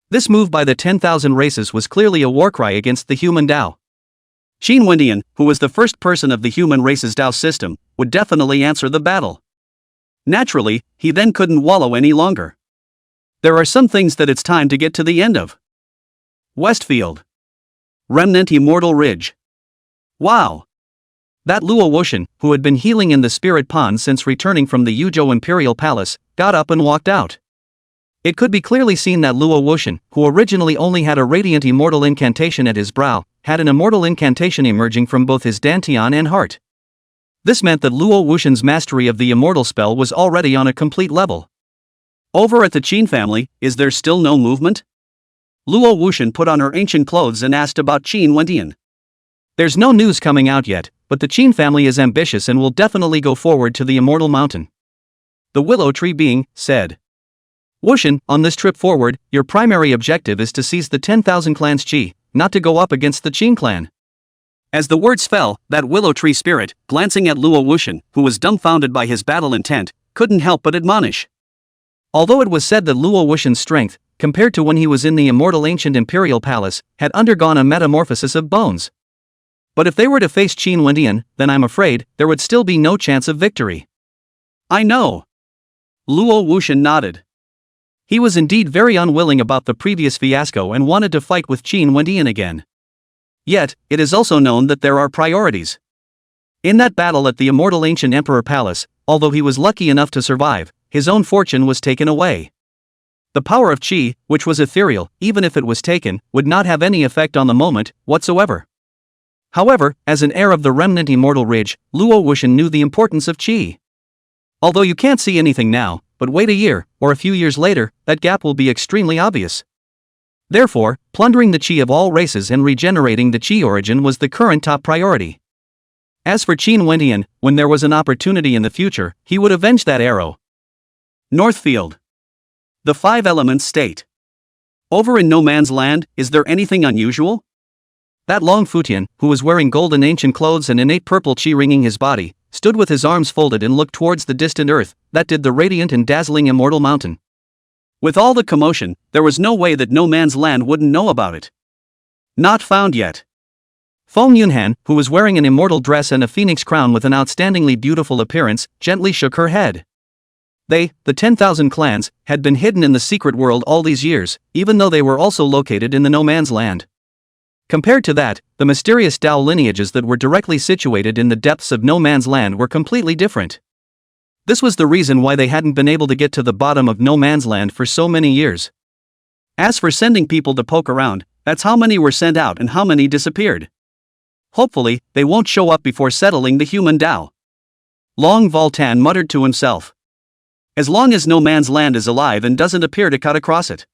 This move by the 10,000 races was clearly a war cry against the human Dao. Qin Wendian, who was the first person of the human race's Dao system, would definitely answer the battle. Naturally, he then couldn't wallow any longer. There are some things that it's time to get to the end of. Westfield. Remnant Immortal Ridge. Wow! That Luo Wuxian, who had been healing in the spirit pond since returning from the Yuzhou Imperial Palace, got up and walked out. It could be clearly seen that Luo Wuxian, who originally only had a radiant immortal incantation at his brow, had an immortal incantation emerging from both his dantian and heart. This meant that Luo Wuxian's mastery of the immortal spell was already on a complete level. Over at the Qin family, is there still no movement? Luo Wuxian put on her ancient clothes and asked about Qin Wendian. There's no news coming out yet, but the Qin family is ambitious and will definitely go forward to the Immortal Mountain. The willow tree being, said. Wuxian, on this trip forward, your primary objective is to seize the 10,000 clans Qi, not to go up against the Qin clan. As the words fell, that willow tree spirit, glancing at Luo Wuxian, who was dumbfounded by his battle intent, couldn't help but admonish. Although it was said that Luo Wuxian's strength, compared to when he was in the immortal ancient imperial palace, had undergone a metamorphosis of bones. But if they were to face Qin Wendian, then I'm afraid there would still be no chance of victory. I know. Luo Wuxian nodded. He was indeed very unwilling about the previous fiasco and wanted to fight with Qin Wendian again. Yet, it is also known that there are priorities. In that battle at the immortal ancient emperor palace, although he was lucky enough to survive, his own fortune was taken away. The power of Qi, which was ethereal, even if it was taken, would not have any effect on the moment, whatsoever. However, as an heir of the remnant immortal ridge, Luo Wuxian knew the importance of Qi. Although you can't see anything now, but wait a year, or a few years later, that gap will be extremely obvious. Therefore, plundering the Qi of all races and regenerating the Qi origin was the current top priority. As for Qin Wendian, when there was an opportunity in the future, he would avenge that arrow. Northfield. The Five Elements State. Over in No Man's Land, is there anything unusual? That Long Futian, who was wearing golden ancient clothes and innate purple Qi ringing his body, stood with his arms folded and looked towards the distant earth, that did the radiant and dazzling immortal mountain. With all the commotion, there was no way that No Man's Land wouldn't know about it. Not found yet. Feng Yunhan, who was wearing an immortal dress and a phoenix crown with an outstandingly beautiful appearance, gently shook her head. They, the 10,000 clans, had been hidden in the secret world all these years, even though they were also located in the No Man's Land. Compared to that, the mysterious Dao lineages that were directly situated in the depths of No Man's Land were completely different. This was the reason why they hadn't been able to get to the bottom of No Man's Land for so many years. As for sending people to poke around, that's how many were sent out and how many disappeared. Hopefully, they won't show up before settling the human Dao. Long Voltan muttered to himself. As long as No Man's Land is alive and doesn't appear to cut across it.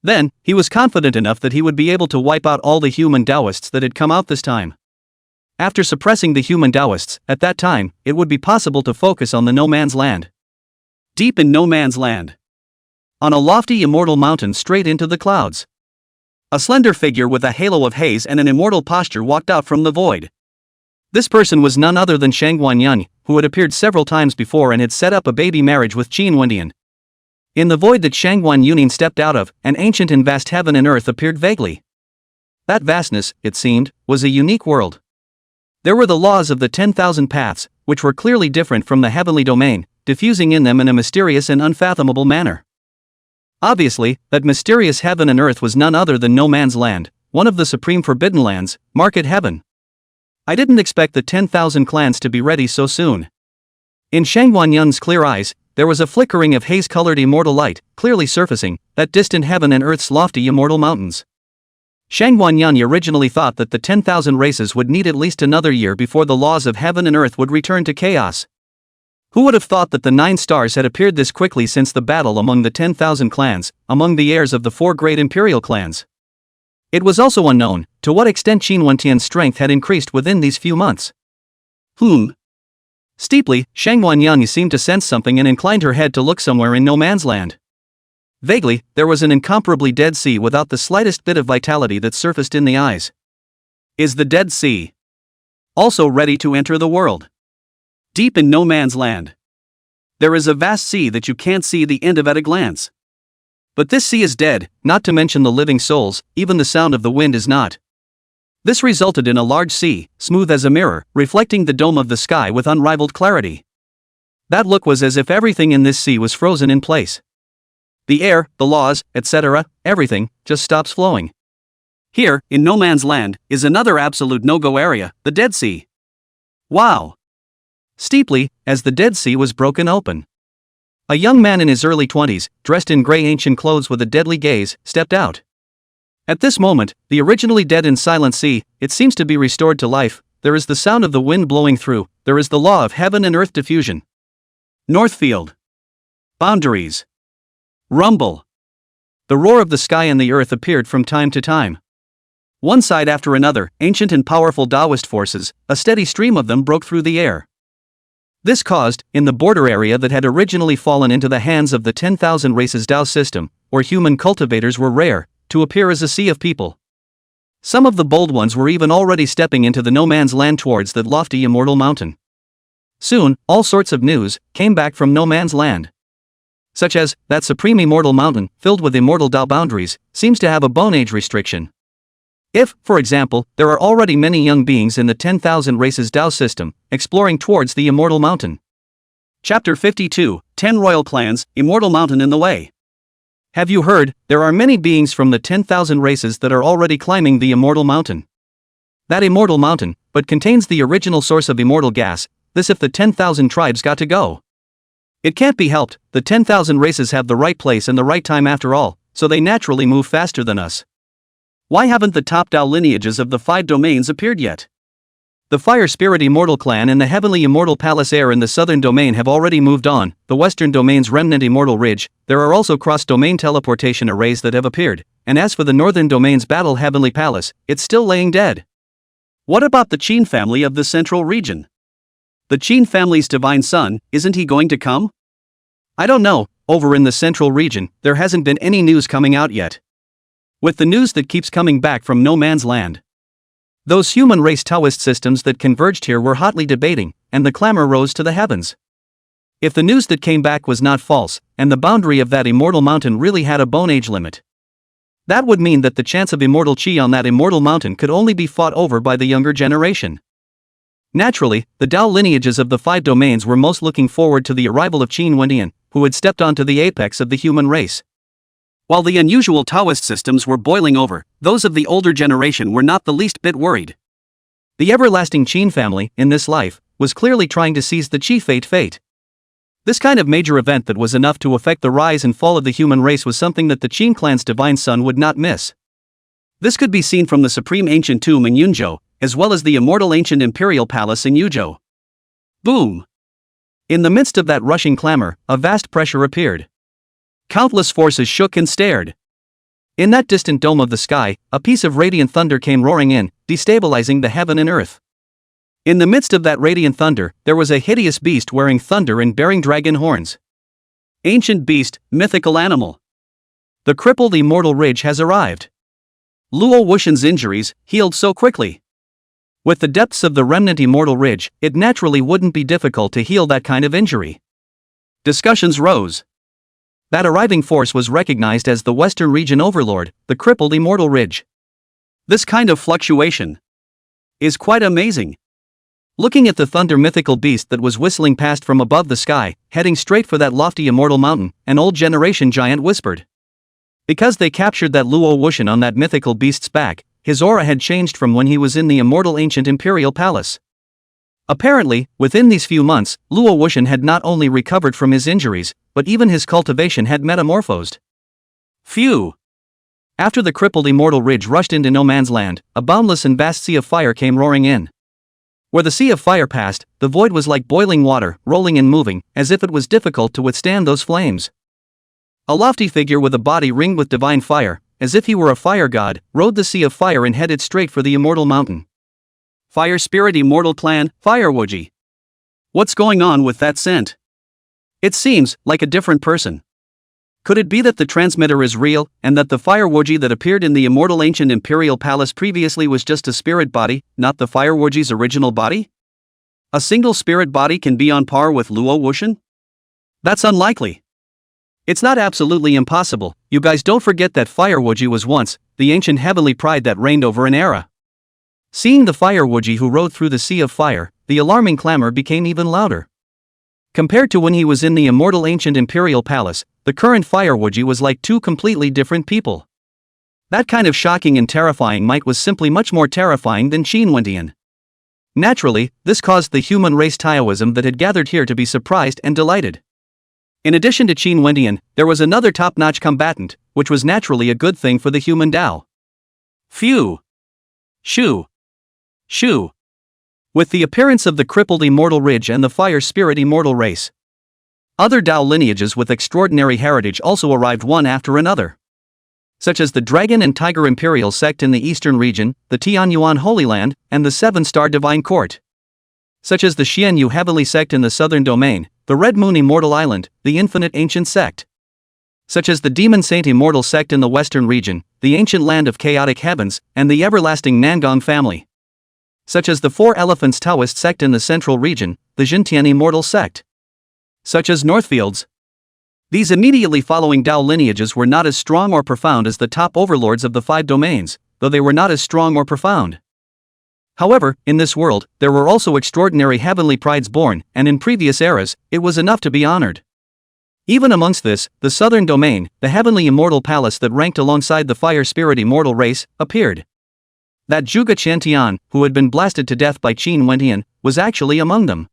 Then, he was confident enough that he would be able to wipe out all the human Taoists that had come out this time. After suppressing the human Taoists, at that time, it would be possible to focus on the No Man's Land. Deep in No Man's Land. On a lofty immortal mountain straight into the clouds. A slender figure with a halo of haze and an immortal posture walked out from the void. This person was none other than Shang Guanyan, who had appeared several times before and had set up a baby marriage with Qin Wendian. In the void that Shang Guanyan stepped out of, an ancient and vast heaven and earth appeared vaguely. That vastness, it seemed, was a unique world. There were the laws of the 10,000 paths, which were clearly different from the heavenly domain, diffusing in them in a mysterious and unfathomable manner. Obviously, that mysterious heaven and earth was none other than No Man's Land, one of the supreme forbidden lands, Market Heaven. I didn't expect the 10,000 clans to be ready so soon. In Shang Guanyan's clear eyes, there was a flickering of haze-colored immortal light, clearly surfacing, that distant heaven and earth's lofty immortal mountains. Shang Guanyan originally thought that the 10,000 races would need at least another year before the laws of heaven and earth would return to chaos. Who would have thought that the 9 stars had appeared this quickly since the battle among the 10,000 clans, among the heirs of the 4 great imperial clans? It was also unknown to what extent Qin Wendian's strength had increased within these few months. Steeply, Shang Guanyan seemed to sense something and inclined her head to look somewhere in No Man's Land. Vaguely, there was an incomparably dead sea without the slightest bit of vitality that surfaced in the eyes. Is the Dead Sea also ready to enter the world? Deep in No Man's Land. There is a vast sea that you can't see the end of at a glance. But this sea is dead, not to mention the living souls, even the sound of the wind is not. This resulted in a large sea, smooth as a mirror, reflecting the dome of the sky with unrivaled clarity. That look was as if everything in this sea was frozen in place. The air, the laws, etc., everything, just stops flowing. Here, in No Man's Land, is another absolute no-go area, the Dead Sea. Wow! Steeply, as the Dead Sea was broken open. A young man in his early 20s, dressed in grey ancient clothes with a deadly gaze, stepped out. At this moment, the originally dead and silent sea, it seems to be restored to life. There is the sound of the wind blowing through, there is the law of heaven and earth diffusion. Northfield. Boundaries. Rumble. The roar of the sky and the earth appeared from time to time. One side after another, ancient and powerful Taoist forces, a steady stream of them broke through the air. This caused, in the border area that had originally fallen into the hands of the 10,000 races Tao system, where human cultivators were rare, to appear as a sea of people. Some of the bold ones were even already stepping into the no man's land towards that lofty immortal mountain. Soon, all sorts of news came back from no man's land. Such as, that supreme immortal mountain, filled with immortal Tao boundaries, seems to have a bone age restriction. If, for example, there are already many young beings in the 10,000 races Tao system, exploring towards the immortal mountain. Chapter 52, 10 Royal Clans, Immortal Mountain in the Way. Have you heard, there are many beings from the 10,000 races that are already climbing the immortal mountain. That immortal mountain, but contains the original source of immortal gas, this if the 10,000 tribes got to go. It can't be helped, the 10,000 races have the right place and the right time after all, so they naturally move faster than us. Why haven't the top Tao lineages of the 5 domains appeared yet? The Fire Spirit Immortal Clan and the Heavenly Immortal Palace Heir in the Southern Domain have already moved on, the Western Domain's Remnant Immortal Ridge, there are also cross-domain teleportation arrays that have appeared, and as for the Northern Domain's Battle Heavenly Palace, it's still laying dead. What about the Qin family of the Central Region? The Qin family's divine son, isn't he going to come? I don't know, over in the Central Region, there hasn't been any news coming out yet. With the news that keeps coming back from no man's land. Those human race Taoist systems that converged here were hotly debating, and the clamor rose to the heavens. If the news that came back was not false, and the boundary of that immortal mountain really had a bone age limit, that would mean that the chance of immortal Qi on that immortal mountain could only be fought over by the younger generation. Naturally, the Tao lineages of the 5 domains were most looking forward to the arrival of Qin Wendian, who had stepped onto the apex of the human race. While the unusual Taoist systems were boiling over, those of the older generation were not the least bit worried. The everlasting Qin family, in this life, was clearly trying to seize the Qi fate. This kind of major event that was enough to affect the rise and fall of the human race was something that the Qin clan's divine son would not miss. This could be seen from the supreme ancient tomb in Yunzhou, as well as the immortal ancient imperial palace in Yuzhou. Boom! In the midst of that rushing clamor, a vast pressure appeared. Countless forces shook and stared. In that distant dome of the sky, a piece of radiant thunder came roaring in, destabilizing the heaven and earth. In the midst of that radiant thunder, there was a hideous beast wearing thunder and bearing dragon horns. Ancient beast, mythical animal. The crippled immortal ridge has arrived. Luo Wuxian's injuries, healed so quickly. With the depths of the remnant immortal ridge, it naturally wouldn't be difficult to heal that kind of injury. Discussions rose. That arriving force was recognized as the Western Region Overlord, the crippled immortal ridge. This kind of fluctuation is quite amazing. Looking at the thunder mythical beast that was whistling past from above the sky, heading straight for that lofty immortal mountain, an old generation giant whispered. Because they captured that Luo Wuxian on that mythical beast's back, his aura had changed from when he was in the immortal ancient imperial palace. Apparently, within these few months, Luo Wuxian had not only recovered from his injuries, but even his cultivation had metamorphosed. Phew! After the crippled immortal ridge rushed into no man's land, a boundless and vast sea of fire came roaring in. Where the sea of fire passed, the void was like boiling water, rolling and moving, as if it was difficult to withstand those flames. A lofty figure with a body ringed with divine fire, as if he were a fire god, rode the sea of fire and headed straight for the immortal mountain. Fire Spirit Immortal Clan, Firewoji. What's going on with that scent? It seems like a different person. Could it be that the transmitter is real, and that the Firewoji that appeared in the immortal ancient imperial palace previously was just a spirit body, not the Firewoji's original body? A single spirit body can be on par with Luo Wuxian? That's unlikely. It's not absolutely impossible. You guys don't forget that Firewoji was once the ancient heavenly pride that reigned over an era. Seeing the Firewoji who rode through the sea of fire, the alarming clamor became even louder. Compared to when he was in the immortal ancient imperial palace, the current Firewoji was like 2 completely different people. That kind of shocking and terrifying might was simply much more terrifying than Qin Wendian. Naturally, this caused the human race Taoism that had gathered here to be surprised and delighted. In addition to Qin Wendian, there was another top-notch combatant, which was naturally a good thing for the human Tao. Phew! Shoo! Shoo! With the appearance of the crippled immortal ridge and the fire spirit immortal race, other Tao lineages with extraordinary heritage also arrived one after another, such as the Dragon and Tiger Imperial sect in the eastern region, the Tianyuan Holy Land, and the Seven-Star Divine Court, such as the Xianyu Heavenly sect in the southern domain, the Red Moon Immortal Island, the Infinite Ancient sect, such as the Demon Saint Immortal sect in the western region, the Ancient Land of Chaotic Heavens, and the Everlasting Nangong family, such as the Four Elephants Taoist sect in the central region, the Jintian Immortal sect, such as Northfields. These immediately following Tao lineages were not as strong or profound as the top overlords of the 5 domains, though they were not as strong or profound. However, in this world, there were also extraordinary heavenly prides born, and in previous eras, it was enough to be honored. Even amongst this, the southern domain, the heavenly immortal palace that ranked alongside the fire spirit immortal race, appeared. That Zhuge Qiantian, who had been blasted to death by Qin Wendian, was actually among them.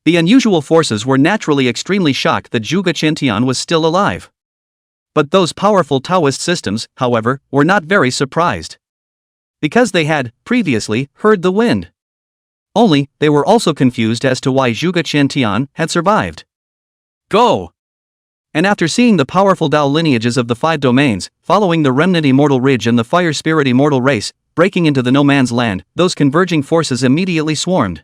The unusual forces were naturally extremely shocked that Zhuge Qiantian was still alive. But those powerful Taoist systems, however, were not very surprised, because they had, previously, heard the wind. Only, they were also confused as to why Zhuge Qiantian had survived. Go! And after seeing the powerful Tao lineages of the 5 domains, following the Remnant Immortal Ridge and the Fire Spirit Immortal Race, breaking into the No Man's Land, those converging forces immediately swarmed.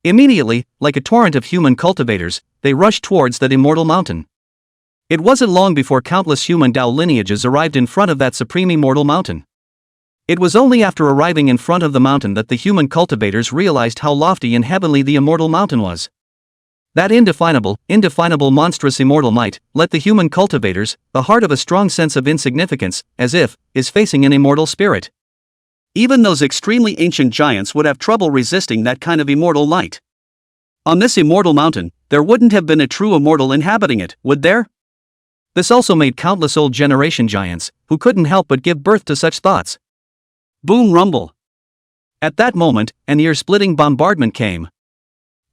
Immediately, like a torrent of human cultivators, they rushed towards that immortal mountain. It wasn't long before countless human Tao lineages arrived in front of that supreme immortal mountain. It was only after arriving in front of the mountain that the human cultivators realized how lofty and heavenly the immortal mountain was. That indefinable, monstrous immortal might, let the human cultivators, the heart of a strong sense of insignificance, as if, is facing an immortal spirit. Even those extremely ancient giants would have trouble resisting that kind of immortal light. On this immortal mountain, there wouldn't have been a true immortal inhabiting it, would there? This also made countless old generation giants, who couldn't help but give birth to such thoughts. Boom rumble. At that moment, an ear-splitting bombardment came.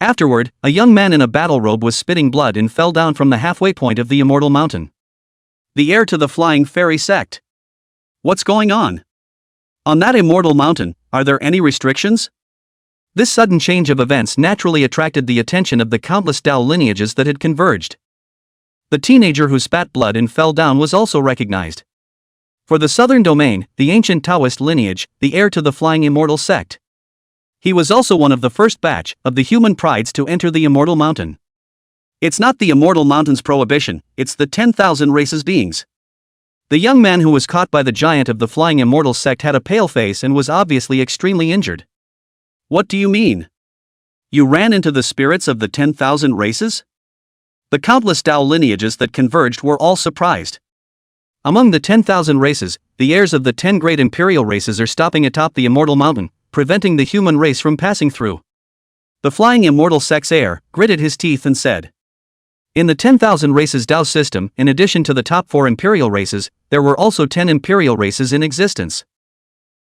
Afterward, a young man in a battle robe was spitting blood and fell down from the halfway point of the immortal mountain. The heir to the Flying Fairy sect. What's going on? On that immortal mountain, are there any restrictions? This sudden change of events naturally attracted the attention of the countless Tao lineages that had converged. The teenager who spat blood and fell down was also recognized. For the southern domain, the ancient Taoist lineage, the heir to the Flying Immortal sect. He was also one of the first batch of the human prides to enter the immortal mountain. It's not the immortal mountain's prohibition, it's the 10,000 races beings. The young man who was caught by the giant of the Flying Immortal sect had a pale face and was obviously extremely injured. What do you mean? You ran into the spirits of the 10,000 races? The countless Tao lineages that converged were all surprised. Among the 10,000 races, the heirs of the 10 great imperial races are stopping atop the immortal mountain, preventing the human race from passing through. The Flying Immortal sect's heir gritted his teeth and said, in the 10,000 races Tao system, in addition to the top 4 imperial races, there were also 10 imperial races in existence.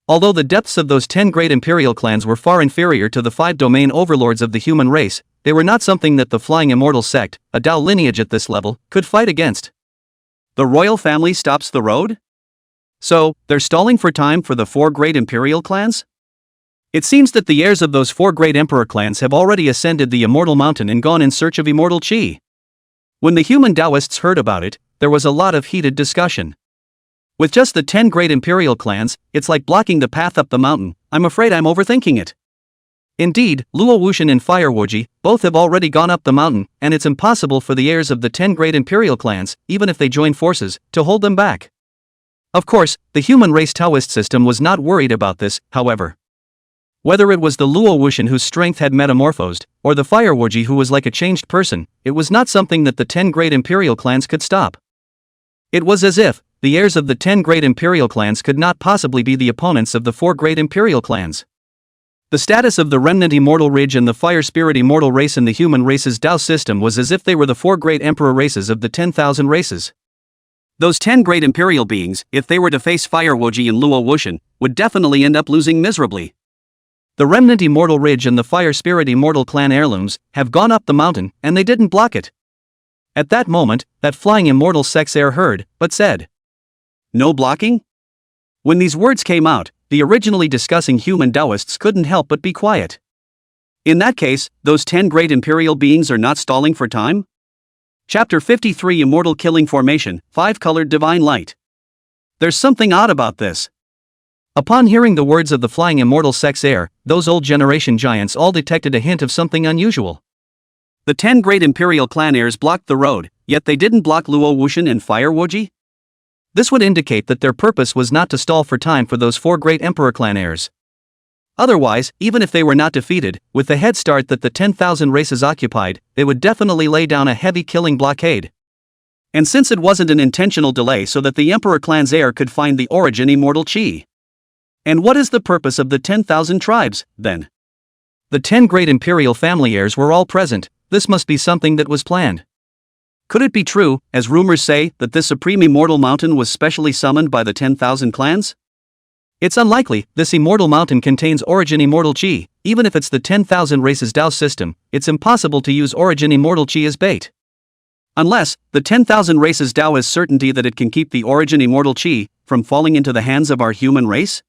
Although the depths of those 10 great imperial clans were far inferior to the 5 domain overlords of the human race, they were not something that the Flying Immortal sect, a Tao lineage at this level, could fight against. The royal family stops the road? So, they're stalling for time for the 4 great imperial clans? It seems that the heirs of those 4 great emperor clans have already ascended the immortal mountain and gone in search of immortal qi. When the human Taoists heard about it, there was a lot of heated discussion. With just the 10 great imperial clans, it's like blocking the path up the mountain. I'm afraid I'm overthinking it. Indeed, Luo Wuxian and Fire Wuji both have already gone up the mountain, and it's impossible for the heirs of the 10 great imperial clans, even if they join forces, to hold them back. Of course, the human race Taoist system was not worried about this, however. Whether it was the Luo Wuxian whose strength had metamorphosed, or the Fire Wuji who was like a changed person, it was not something that the 10 great imperial clans could stop. It was as if the heirs of the 10 great imperial clans could not possibly be the opponents of the 4 great imperial clans. The status of the Remnant Immortal Ridge and the Fire Spirit Immortal Race in the human race's Tao system was as if they were the 4 great emperor races of the 10,000 races. Those 10 great imperial beings, if they were to face Fire Wuji and Luo Wuxian, would definitely end up losing miserably. The remnant Immortal Ridge and the Fire Spirit Immortal Clan heirlooms have gone up the mountain, and they didn't block it. At that moment, that flying immortal sex heir heard, but said, "No blocking?" When these words came out, the originally discussing human Taoists couldn't help but be quiet. In that case, those 10 great imperial beings are not stalling for time? Chapter 53 Immortal Killing Formation, 5-Colored Divine Light. There's something odd about this. Upon hearing the words of the flying immortal sex heir, those old generation giants all detected a hint of something unusual. The 10 great imperial clan heirs blocked the road, yet they didn't block Luo Wuxian and Fire Wuji? This would indicate that their purpose was not to stall for time for those 4 great emperor clan heirs. Otherwise, even if they were not defeated, with the head start that the 10,000 races occupied, they would definitely lay down a heavy killing blockade. And since it wasn't an intentional delay so that the emperor clan's heir could find the origin immortal chi. And what is the purpose of the 10,000 tribes, then? The 10 great imperial family heirs were all present. This must be something that was planned. Could it be true, as rumors say, that this supreme immortal mountain was specially summoned by the 10,000 clans? It's unlikely. This immortal mountain contains origin immortal chi. Even if it's the 10,000 races Dao system, it's impossible to use origin immortal chi as bait. Unless, the 10,000 races Dao has certainty that it can keep the origin immortal chi from falling into the hands of our human race?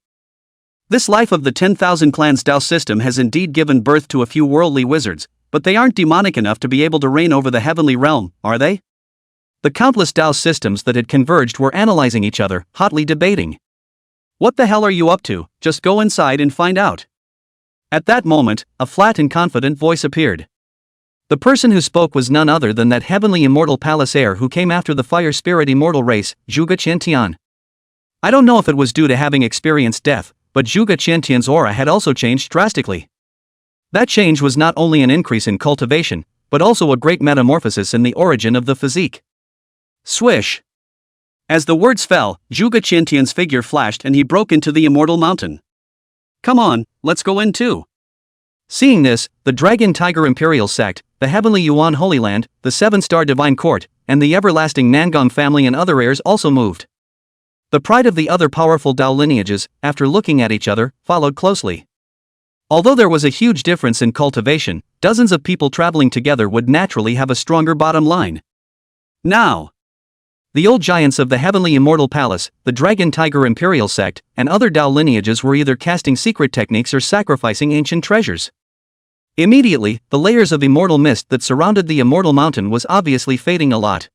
This life of the 10,000 clans Dao system has indeed given birth to a few worldly wizards, but they aren't demonic enough to be able to reign over the heavenly realm, are they? The countless Dao systems that had converged were analyzing each other, hotly debating. What the hell are you up to? Just go inside and find out. At that moment, a flat and confident voice appeared. The person who spoke was none other than that heavenly immortal palace heir who came after the fire spirit immortal race, Zhuge Qiantian. I don't know if it was due to having experienced death, but Zhuge Qiantian's aura had also changed drastically. That change was not only an increase in cultivation, but also a great metamorphosis in the origin of the physique. Swish! As the words fell, Zhuge Qiantian's figure flashed and he broke into the immortal mountain. Come on, let's go in too. Seeing this, the Dragon Tiger Imperial Sect, the Heavenly Yuan Holy Land, the 7-Star Divine Court, and the everlasting Nangong family and other heirs also moved. The pride of the other powerful Dao lineages, after looking at each other, followed closely. Although there was a huge difference in cultivation, dozens of people traveling together would naturally have a stronger bottom line. Now, the old giants of the Heavenly Immortal Palace, the Dragon Tiger Imperial Sect, and other Dao lineages were either casting secret techniques or sacrificing ancient treasures. Immediately, the layers of immortal mist that surrounded the immortal mountain was obviously fading a lot.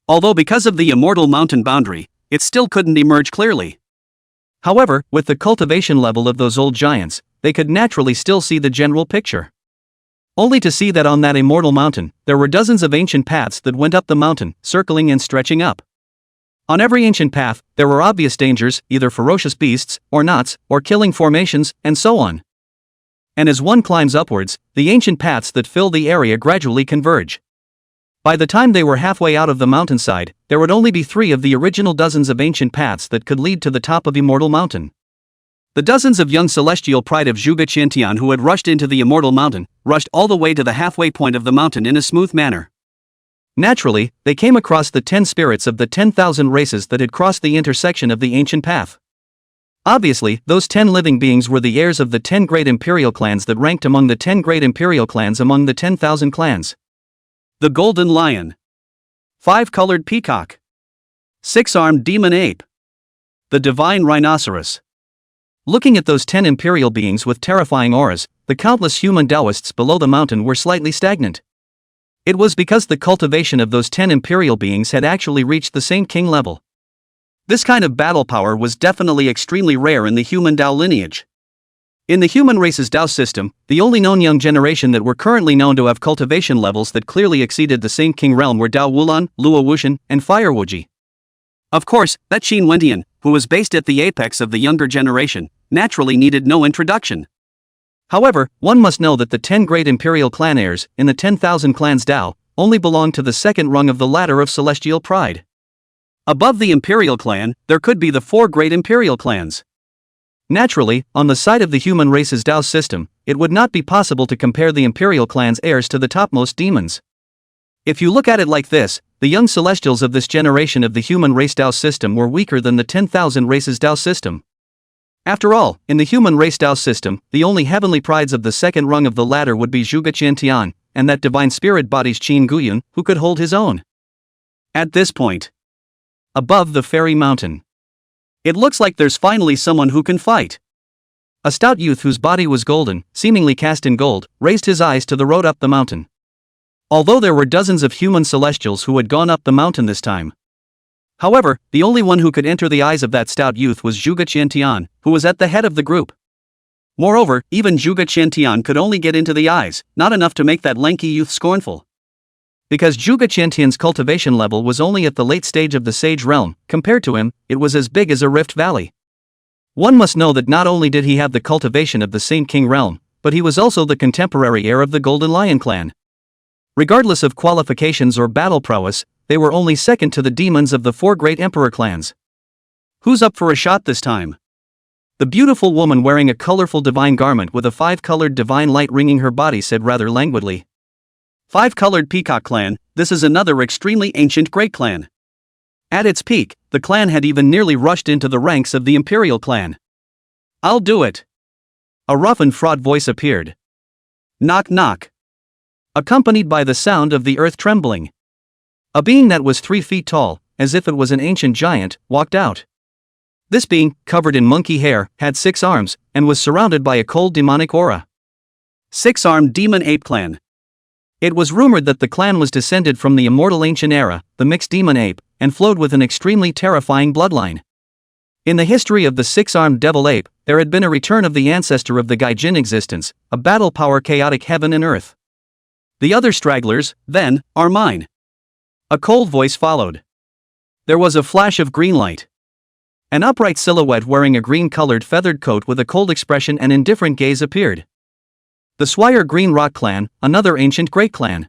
Although because of the immortal mountain boundary, it still couldn't emerge clearly. However, with the cultivation level of those old giants, they could naturally still see the general picture. Only to see that on that immortal mountain, there were dozens of ancient paths that went up the mountain, circling and stretching up. On every ancient path, there were obvious dangers, either ferocious beasts, or knots, or killing formations, and so on. And as one climbs upwards, the ancient paths that fill the area gradually converge. By the time they were halfway out of the mountainside, there would only be 3 of the original dozens of ancient paths that could lead to the top of Immortal Mountain. The dozens of young celestial pride of Zhuge Qiantian who had rushed into the Immortal Mountain, rushed all the way to the halfway point of the mountain in a smooth manner. Naturally, they came across the 10 spirits of the 10,000 races that had crossed the intersection of the ancient path. Obviously, those 10 living beings were the heirs of the 10 great imperial clans that ranked among the 10 great imperial clans among the 10,000 clans. The Golden Lion. 5-Colored Peacock. 6-Armed Demon Ape. The Divine Rhinoceros. Looking at those 10 imperial beings with terrifying auras, the countless human Taoists below the mountain were slightly stagnant. It was because the cultivation of those 10 imperial beings had actually reached the Saint King level. This kind of battle power was definitely extremely rare in the human Dao lineage. In the human race's Dao system, the only known young generation that were currently known to have cultivation levels that clearly exceeded the Saint King realm were Dao Wulan, Luo Wuxian, and Fire Wuji. Of course, that Qin Wentian, who was based at the apex of the younger generation, naturally needed no introduction. However, one must know that the 10 great imperial clan heirs, in the 10,000 clans Dao, only belonged to the second rung of the ladder of celestial pride. Above the imperial clan, there could be the 4 great imperial clans. Naturally, on the side of the human race's Dao system, it would not be possible to compare the imperial clan's heirs to the topmost demons. If you look at it like this, the young celestials of this generation of the human race Dao system were weaker than the 10,000 races Dao system. After all, in the human race Tao system, the only heavenly prides of the second rung of the ladder would be Zhuge Qiantian, and that divine spirit body's Qin Guyun, who could hold his own. At this point, above the fairy mountain, it looks like there's finally someone who can fight. A stout youth whose body was golden, seemingly cast in gold, raised his eyes to the road up the mountain. Although there were dozens of human celestials who had gone up the mountain this time. However, the only one who could enter the eyes of that stout youth was Zhuge Qiantian, who was at the head of the group. Moreover, even Zhuge Qiantian could only get into the eyes, not enough to make that lanky youth scornful. Because Zhuge Qiantian's cultivation level was only at the late stage of the sage realm, compared to him, it was as big as a rift valley. One must know that not only did he have the cultivation of the Saint King realm, but he was also the contemporary heir of the Golden Lion clan. Regardless of qualifications or battle prowess, they were only second to the demons of the four great emperor clans. Who's up for a shot this time? The beautiful woman wearing a colorful divine garment with a five-colored divine light ringing her body said rather languidly. Five-colored Peacock clan, this is another extremely ancient great clan. At its peak, the clan had even nearly rushed into the ranks of the imperial clan. I'll do it. A rough and fraud voice appeared. Knock knock. Accompanied by the sound of the earth trembling. A being that was 3 feet tall, as if it was an ancient giant, walked out. This being, covered in monkey hair, had 6 arms, and was surrounded by a cold demonic aura. 6-armed demon ape clan. It was rumored that the clan was descended from the immortal ancient era, the mixed demon ape, and flowed with an extremely terrifying bloodline. In the history of the 6-armed devil ape, there had been a return of the ancestor of the Gaijin existence, a battle power chaotic heaven and earth. The other stragglers, then, are mine. A cold voice followed. There was a flash of green light. An upright silhouette wearing a green-colored feathered coat with a cold expression and indifferent gaze appeared. The Swire Green Rock clan, another ancient great clan.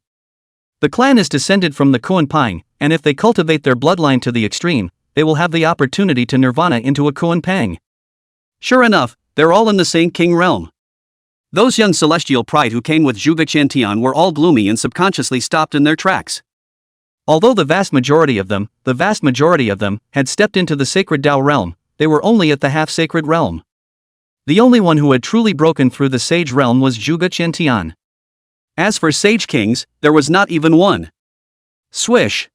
The clan is descended from the Kuan Pang, and if they cultivate their bloodline to the extreme, they will have the opportunity to nirvana into a Kuan Pang. Sure enough, they're all in the Saint King realm. Those young celestial pride who came with Zhuge Qiantian were all gloomy and subconsciously stopped in their tracks. Although the vast majority of them, had stepped into the sacred Tao realm, they were only at the half-sacred realm. The only one who had truly broken through the sage realm was Zhuge Qiantian. As for sage kings, there was not even one. Swish!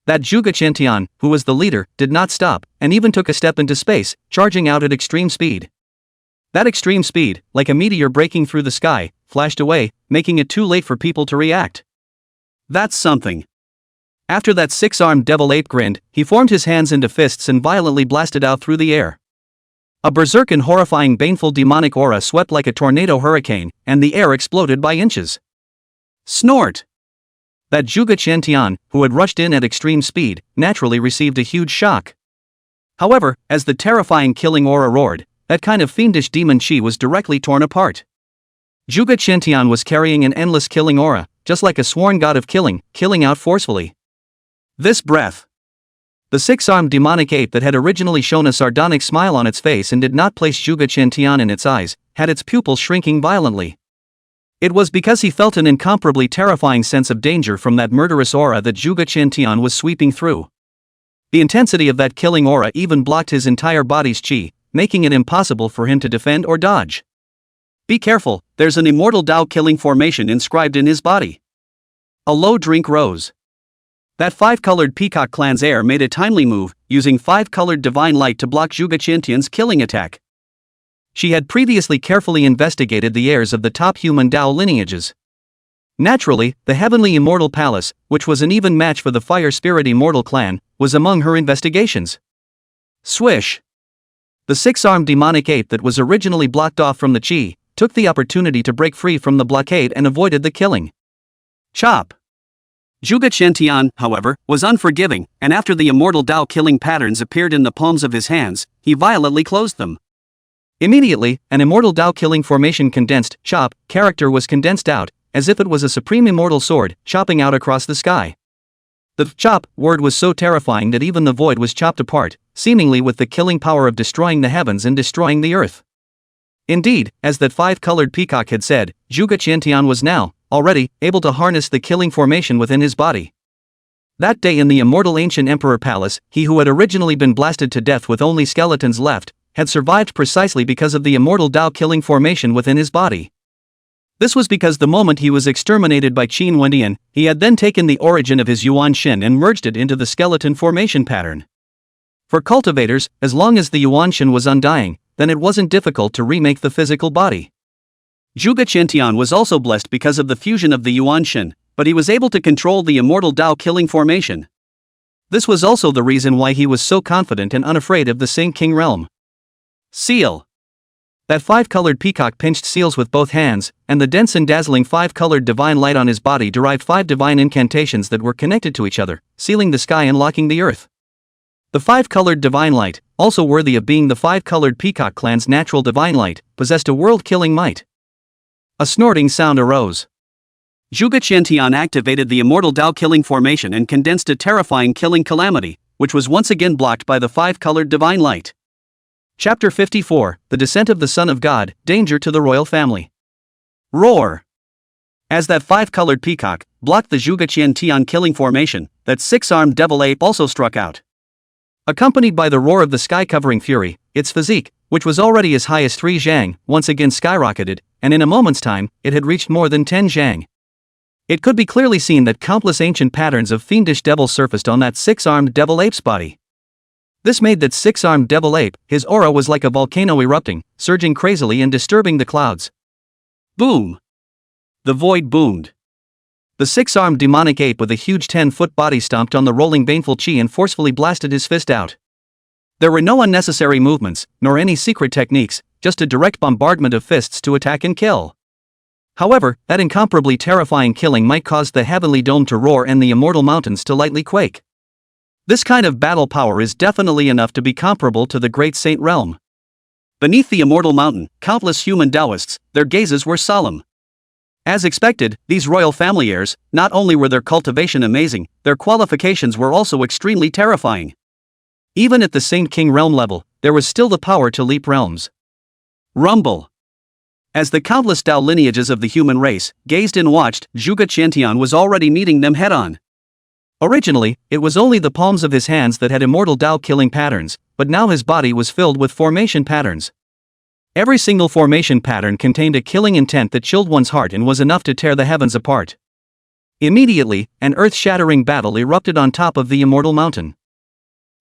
That Zhuge Qiantian, who was the leader, did not stop, and even took a step into space, charging out at extreme speed. That extreme speed, like a meteor breaking through the sky, flashed away, making it too late for people to react. That's something. After that 6-armed devil ape grinned, he formed his hands into fists and violently blasted out through the air. A berserk and horrifying baneful demonic aura swept like a tornado hurricane, and the air exploded by inches. Snort! That Zhuge Qiantian, who had rushed in at extreme speed, naturally received a huge shock. However, as the terrifying killing aura roared, that kind of fiendish demon chi was directly torn apart. Zhuge Qiantian was carrying an endless killing aura, just like a sworn god of killing out forcefully. This breath. The 6-armed demonic ape that had originally shown a sardonic smile on its face and did not place Zhuge Qiantian in its eyes, had its pupils shrinking violently. It was because he felt an incomparably terrifying sense of danger from that murderous aura that Zhuge Qiantian was sweeping through. The intensity of that killing aura even blocked his entire body's chi, making it impossible for him to defend or dodge. Be careful, there's an immortal Tao killing formation inscribed in his body. A low drink rose. That 5-colored Peacock clan's heir made a timely move, using 5-colored divine light to block Zhuge Qiantian's killing attack. She had previously carefully investigated the heirs of the top human Tao lineages. Naturally, the heavenly immortal palace, which was an even match for the fire spirit immortal clan, was among her investigations. Swish! The 6-armed demonic ape that was originally blocked off from the chi, took the opportunity to break free from the blockade and avoided the killing. Chop! Zhuge Qiantian, however, was unforgiving, and after the immortal Tao killing patterns appeared in the palms of his hands, he violently closed them. Immediately, an immortal Tao killing formation condensed, chop, character was condensed out, as if it was a supreme immortal sword, chopping out across the sky. The chop word was so terrifying that even the void was chopped apart, seemingly with the killing power of destroying the heavens and destroying the earth. Indeed, as that 5-colored peacock had said, Zhuge Qiantian was now, already, able to harness the killing formation within his body. That day in the immortal ancient emperor palace, he who had originally been blasted to death with only skeletons left, had survived precisely because of the immortal Tao-killing formation within his body. This was because the moment he was exterminated by Qin Wendian, he had then taken the origin of his Yuan Shen and merged it into the skeleton formation pattern. For cultivators, as long as the Yuan Shen was undying, then it wasn't difficult to remake the physical body. Zhuge Qiantian was also blessed because of the fusion of the Yuan Shen, but he was able to control the immortal Tao-killing formation. This was also the reason why he was so confident and unafraid of the Saint King realm. Seal. That five-colored peacock pinched seals with both hands, and the dense and dazzling five-colored divine light on his body derived five divine incantations that were connected to each other, sealing the sky and locking the earth. The five-colored divine light, also worthy of being the five-colored peacock clan's natural divine light, possessed a world-killing might. A snorting sound arose. Zhuge Qiantian activated the immortal Tao-killing formation and condensed a terrifying killing calamity, which was once again blocked by the five-colored divine light. Chapter 54, The Descent of the Son of God, Danger to the Royal Family. Roar! As that five-colored peacock blocked the Zhuge Qiantian killing formation, that six-armed devil ape also struck out. Accompanied by the roar of the sky-covering fury, its physique, which was already as high as 3 zhang, once again skyrocketed, and in a moment's time, it had reached more than 10 zhang. It could be clearly seen that countless ancient patterns of fiendish devils surfaced on that six-armed devil ape's body. This made that six-armed devil ape, his aura was like a volcano erupting, surging crazily and disturbing the clouds. Boom! The void boomed. The six-armed demonic ape with a huge 10-foot body stomped on the rolling baneful chi and forcefully blasted his fist out. There were no unnecessary movements, nor any secret techniques, just a direct bombardment of fists to attack and kill. However, that incomparably terrifying killing might cause the heavenly dome to roar and the immortal mountains to lightly quake. This kind of battle power is definitely enough to be comparable to the great saint realm. Beneath the immortal mountain, countless human Taoists, their gazes were solemn. As expected, these royal family heirs, not only were their cultivation amazing, their qualifications were also extremely terrifying. Even at the Saint King realm level, there was still the power to leap realms. Rumble. As the countless Tao lineages of the human race gazed and watched, Zhuge Qiantian was already meeting them head-on. Originally, it was only the palms of his hands that had immortal Tao-killing patterns, but now his body was filled with formation patterns. Every single formation pattern contained a killing intent that chilled one's heart and was enough to tear the heavens apart. Immediately, an earth-shattering battle erupted on top of the immortal mountain.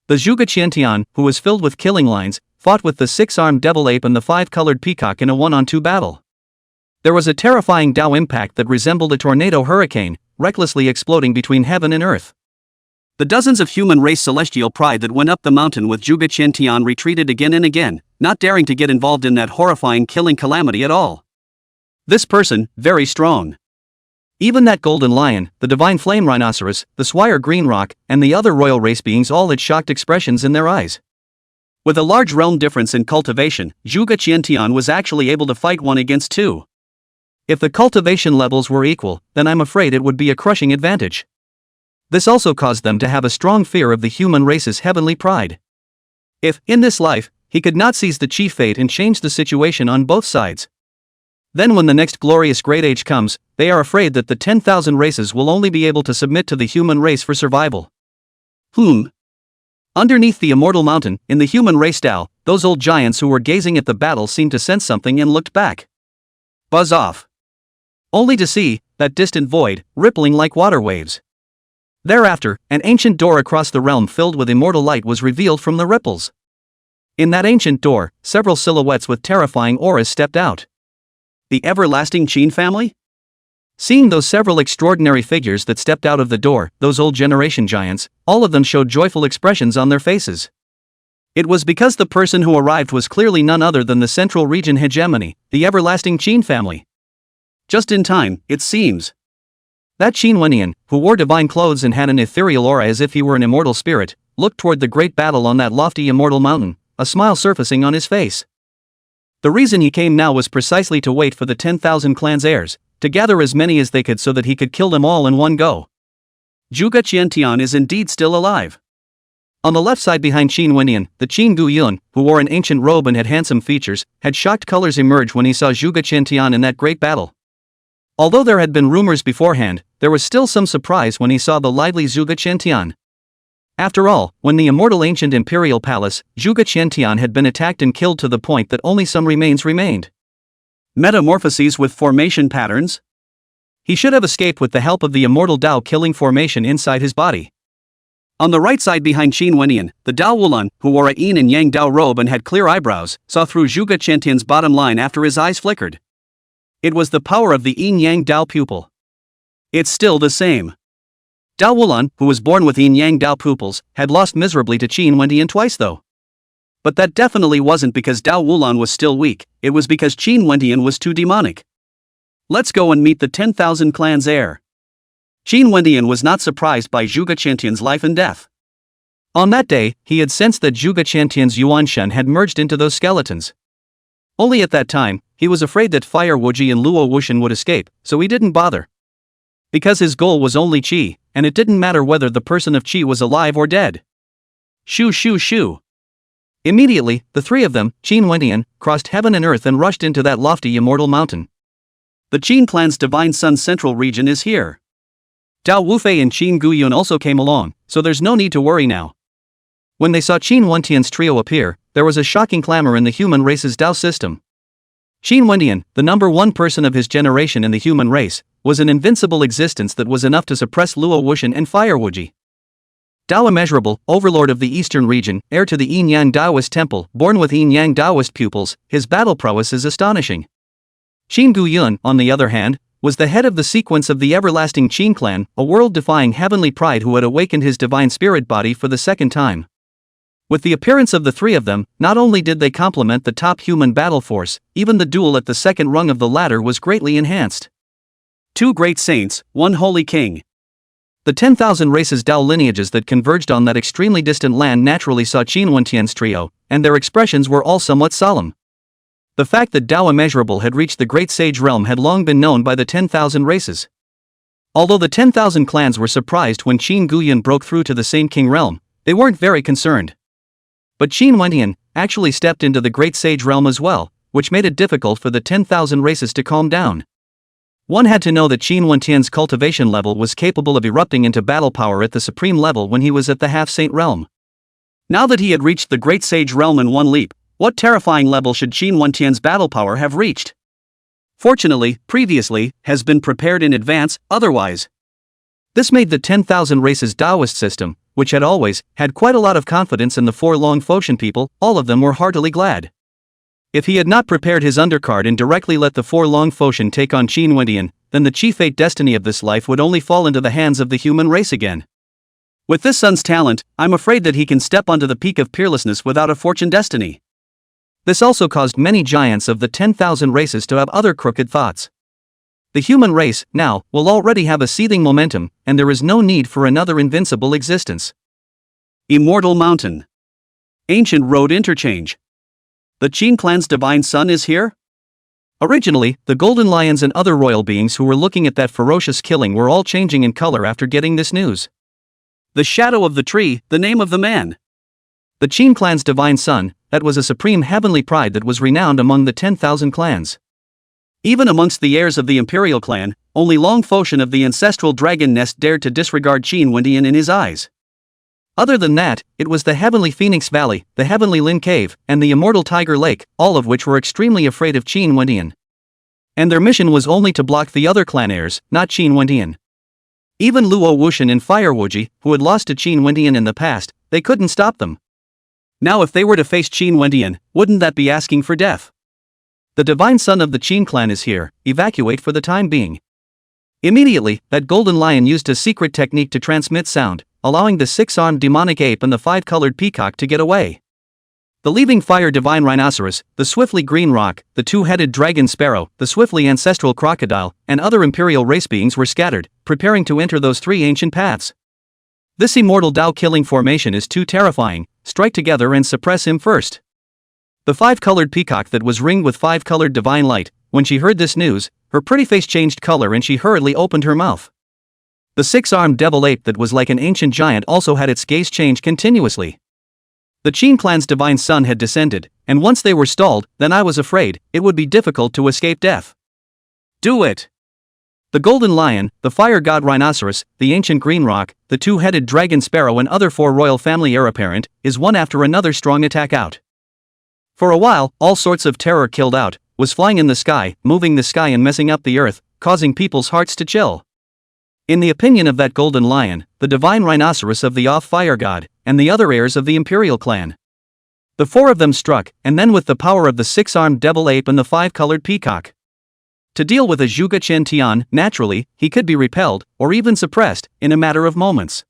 The Zhuge Qiantian, who was filled with killing lines, fought with the six-armed devil ape and the five-colored peacock in a 1-on-2 battle. There was a terrifying Tao impact that resembled a tornado hurricane, recklessly exploding between heaven and earth. The dozens of human race celestial pride that went up the mountain with Zhuge Qiantian retreated again and again, not daring to get involved in that horrifying killing calamity at all. This person, very strong. Even that golden lion, the divine flame rhinoceros, the swire green rock, and the other royal race beings all had shocked expressions in their eyes. With a large realm difference in cultivation, Zhuge Qiantian was actually able to fight 1 against 2. If the cultivation levels were equal, then I'm afraid it would be a crushing advantage. This also caused them to have a strong fear of the human race's heavenly pride. If, in this life, he could not seize the chief fate and change the situation on both sides, then when the next glorious great age comes, they are afraid that the 10,000 races will only be able to submit to the human race for survival. Underneath the immortal mountain, in the human race Tao, those old giants who were gazing at the battle seemed to sense something and looked back. Buzz off. Only to see that distant void, rippling like water waves. Thereafter, an ancient door across the realm filled with immortal light was revealed from the ripples. In that ancient door, several silhouettes with terrifying auras stepped out. The everlasting Qin family? Seeing those several extraordinary figures that stepped out of the door, those old generation giants, all of them showed joyful expressions on their faces. It was because the person who arrived was clearly none other than the Central Region hegemony, the everlasting Qin family. Just in time, it seems. That Qin Wendian, who wore divine clothes and had an ethereal aura as if he were an immortal spirit, looked toward the great battle on that lofty immortal mountain, a smile surfacing on his face. The reason he came now was precisely to wait for the 10,000 clans' heirs, to gather as many as they could so that he could kill them all in one go. Zhuge Qiantian is indeed still alive. On the left side behind Qin Wendian, the Qin Guyun, who wore an ancient robe and had handsome features, had shocked colors emerge when he saw Zhuge Qiantian in that great battle. Although there had been rumors beforehand, there was still some surprise when he saw the lively Zhuge Qiantian. After all, when the immortal ancient imperial palace, Zhuge Qiantian had been attacked and killed to the point that only some remains remained. Metamorphoses with formation patterns? He should have escaped with the help of the immortal Dao killing formation inside his body. On the right side behind Qin Wendian, the Dao Wulan, who wore a yin and yang Dao robe and had clear eyebrows, saw through Zhuge Qiantian's bottom line after his eyes flickered. It was the power of the yin-yang Dao pupil. It's still the same. Dao Wulan, who was born with yin-yang Dao pupils, had lost miserably to Qin Wendian twice though. But that definitely wasn't because Dao Wulan was still weak, it was because Qin Wendian was too demonic. Let's go and meet the 10,000 clans heir. Qin Wendian was not surprised by Zhuge Qiantian's life and death. On that day, he had sensed that Zhuge Qiantian's Yuanshen had merged into those skeletons. Only at that time, he was afraid that Fire Wuji and Luo Wuxian would escape, so he didn't bother. Because his goal was only Qi, and it didn't matter whether the person of Qi was alive or dead. Shoo shoo shoo. Immediately, the three of them, Qin Wendian, crossed heaven and earth and rushed into that lofty immortal mountain. The Qin clan's divine sun central region is here. Dao Wufei and Qin Guyun also came along, so there's no need to worry now. When they saw Qin Wentian's trio appear, there was a shocking clamor in the human race's Dao system. Qin Wendian, the number one person of his generation in the human race, was an invincible existence that was enough to suppress Luo Wuxian and Fire Wuji. Dao Immeasurable, overlord of the eastern region, heir to the Yin-Yang Daoist temple, born with Yin-Yang Daoist pupils, his battle prowess is astonishing. Qin Guyun, on the other hand, was the head of the sequence of the everlasting Qin clan, a world-defying heavenly pride who had awakened his divine spirit body for the second time. With the appearance of the three of them, not only did they complement the top human battle force, even the duel at the second rung of the ladder was greatly enhanced. Two great saints, one holy king. The 10,000 races Dao lineages that converged on that extremely distant land naturally saw Qin Wentian's trio, and their expressions were all somewhat solemn. The fact that Dao Immeasurable had reached the Great Sage realm had long been known by the 10,000 races. Although the 10,000 clans were surprised when Qin Guyun broke through to the Saint King realm, they weren't very concerned. But Qin Wendian actually stepped into the Great Sage realm as well, which made it difficult for the 10,000 races to calm down. One had to know that Qin Wentian's cultivation level was capable of erupting into battle power at the supreme level when he was at the half-saint realm. Now that he had reached the Great Sage realm in one leap, what terrifying level should Qin Wentian's battle power have reached? Fortunately, previously, has been prepared in advance, otherwise. This made the 10,000 races Daoist system, which had always had quite a lot of confidence in the four Long Foshan people, all of them were heartily glad. If he had not prepared his undercard and directly let the four Long Foshan take on Qin Wendian, then the chief fate destiny of this life would only fall into the hands of the human race again. With this son's talent, I'm afraid that he can step onto the peak of peerlessness without a fortune destiny. This also caused many giants of the 10,000 races to have other crooked thoughts. The human race, now, will already have a seething momentum, and there is no need for another invincible existence. Immortal Mountain. Ancient Road Interchange. The Qin clan's divine sun is here? Originally, the golden lions and other royal beings who were looking at that ferocious killing were all changing in color after getting this news. The shadow of the tree, the name of the man. The Qin clan's divine sun, that was a supreme heavenly pride that was renowned among the 10,000 clans. Even amongst the heirs of the imperial clan, only Long Foshan of the ancestral dragon nest dared to disregard Qin Wendian in his eyes. Other than that, it was the heavenly Phoenix Valley, the heavenly Lin Cave, and the immortal Tiger Lake, all of which were extremely afraid of Qin Wendian. And their mission was only to block the other clan heirs, not Qin Wendian. Even Luo Wuxian and Fire Wuji, who had lost to Qin Wendian in the past, they couldn't stop them. Now if they were to face Qin Wendian, wouldn't that be asking for death? The divine son of the Qin clan is here, evacuate for the time being. Immediately, that golden lion used a secret technique to transmit sound, allowing the six-armed demonic ape and the five-colored peacock to get away. The leaving fire divine rhinoceros, the swiftly green roc, the two-headed dragon sparrow, the swiftly ancestral crocodile, and other imperial race beings were scattered, preparing to enter those three ancient paths. This immortal Dao-killing formation is too terrifying, strike together and suppress him first. The five-colored peacock that was ringed with five-colored divine light, when she heard this news, her pretty face changed color and she hurriedly opened her mouth. The six-armed devil ape that was like an ancient giant also had its gaze change continuously. The Qin clan's divine sun had descended, and once they were stalled, then I was afraid it would be difficult to escape death. Do it! The golden lion, the fire god rhinoceros, the ancient green roc, the two-headed dragon sparrow and other 4 royal family heir apparent, is one after another strong attack out. For a while, all sorts of terror killed out, was flying in the sky, moving the sky and messing up the earth, causing people's hearts to chill. In the opinion of that golden lion, the divine rhinoceros of the off-fire god, and the other heirs of the imperial clan. The 4 of them struck, and then with the power of the 6-armed devil ape and the 5-colored peacock. To deal with a Zhuge Chen Tian, naturally, he could be repelled, or even suppressed, in a matter of moments.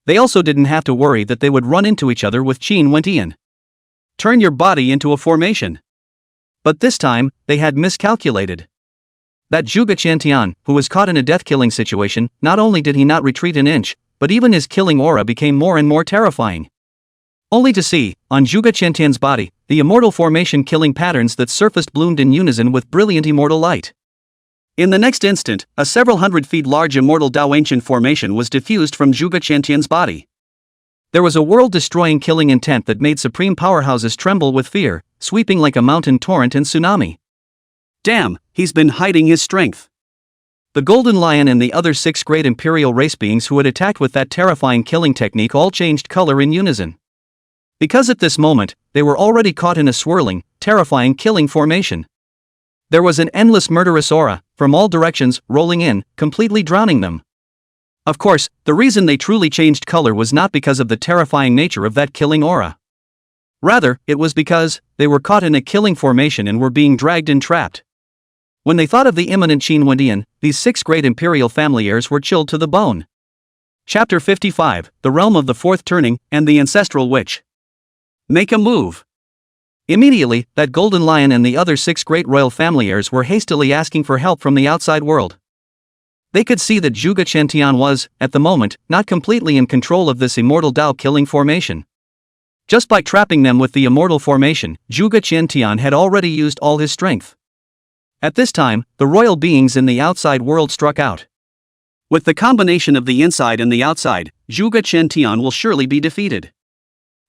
They also didn't have to worry that they would run into each other with Qin Wentian. Turn your body into a formation. But this time, they had miscalculated. That Zhuge Chen Tian, who was caught in a death-killing situation, not only did he not retreat an inch, but even his killing aura became more and more terrifying. Only to see, on Zhuge Chen Tian's body, the immortal formation killing patterns that surfaced bloomed in unison with brilliant immortal light. In the next instant, a several hundred feet large immortal Dao ancient formation was diffused from Zhuge Chen Tian's body. There was a world-destroying killing intent that made supreme powerhouses tremble with fear, sweeping like a mountain torrent and tsunami. Damn, he's been hiding his strength. The golden lion and the other 6 great imperial race beings who had attacked with that terrifying killing technique all changed color in unison. Because at this moment, they were already caught in a swirling, terrifying killing formation. There was an endless murderous aura, from all directions, rolling in, completely drowning them. Of course, the reason they truly changed color was not because of the terrifying nature of that killing aura. Rather, it was because they were caught in a killing formation and were being dragged and trapped. When they thought of the imminent Qin Wentian, these 6 great imperial family heirs were chilled to the bone. Chapter 55, The Realm of the Fourth Turning, and the Ancestral Witch. Make a move. Immediately, that golden lion and the other 6 great royal family heirs were hastily asking for help from the outside world. They could see that Zhuge Chen Tian was, at the moment, not completely in control of this immortal Dao killing formation. Just by trapping them with the immortal formation, Zhuge Chen Tian had already used all his strength. At this time, the royal beings in the outside world struck out. With the combination of the inside and the outside, Zhuge Chen Tian will surely be defeated.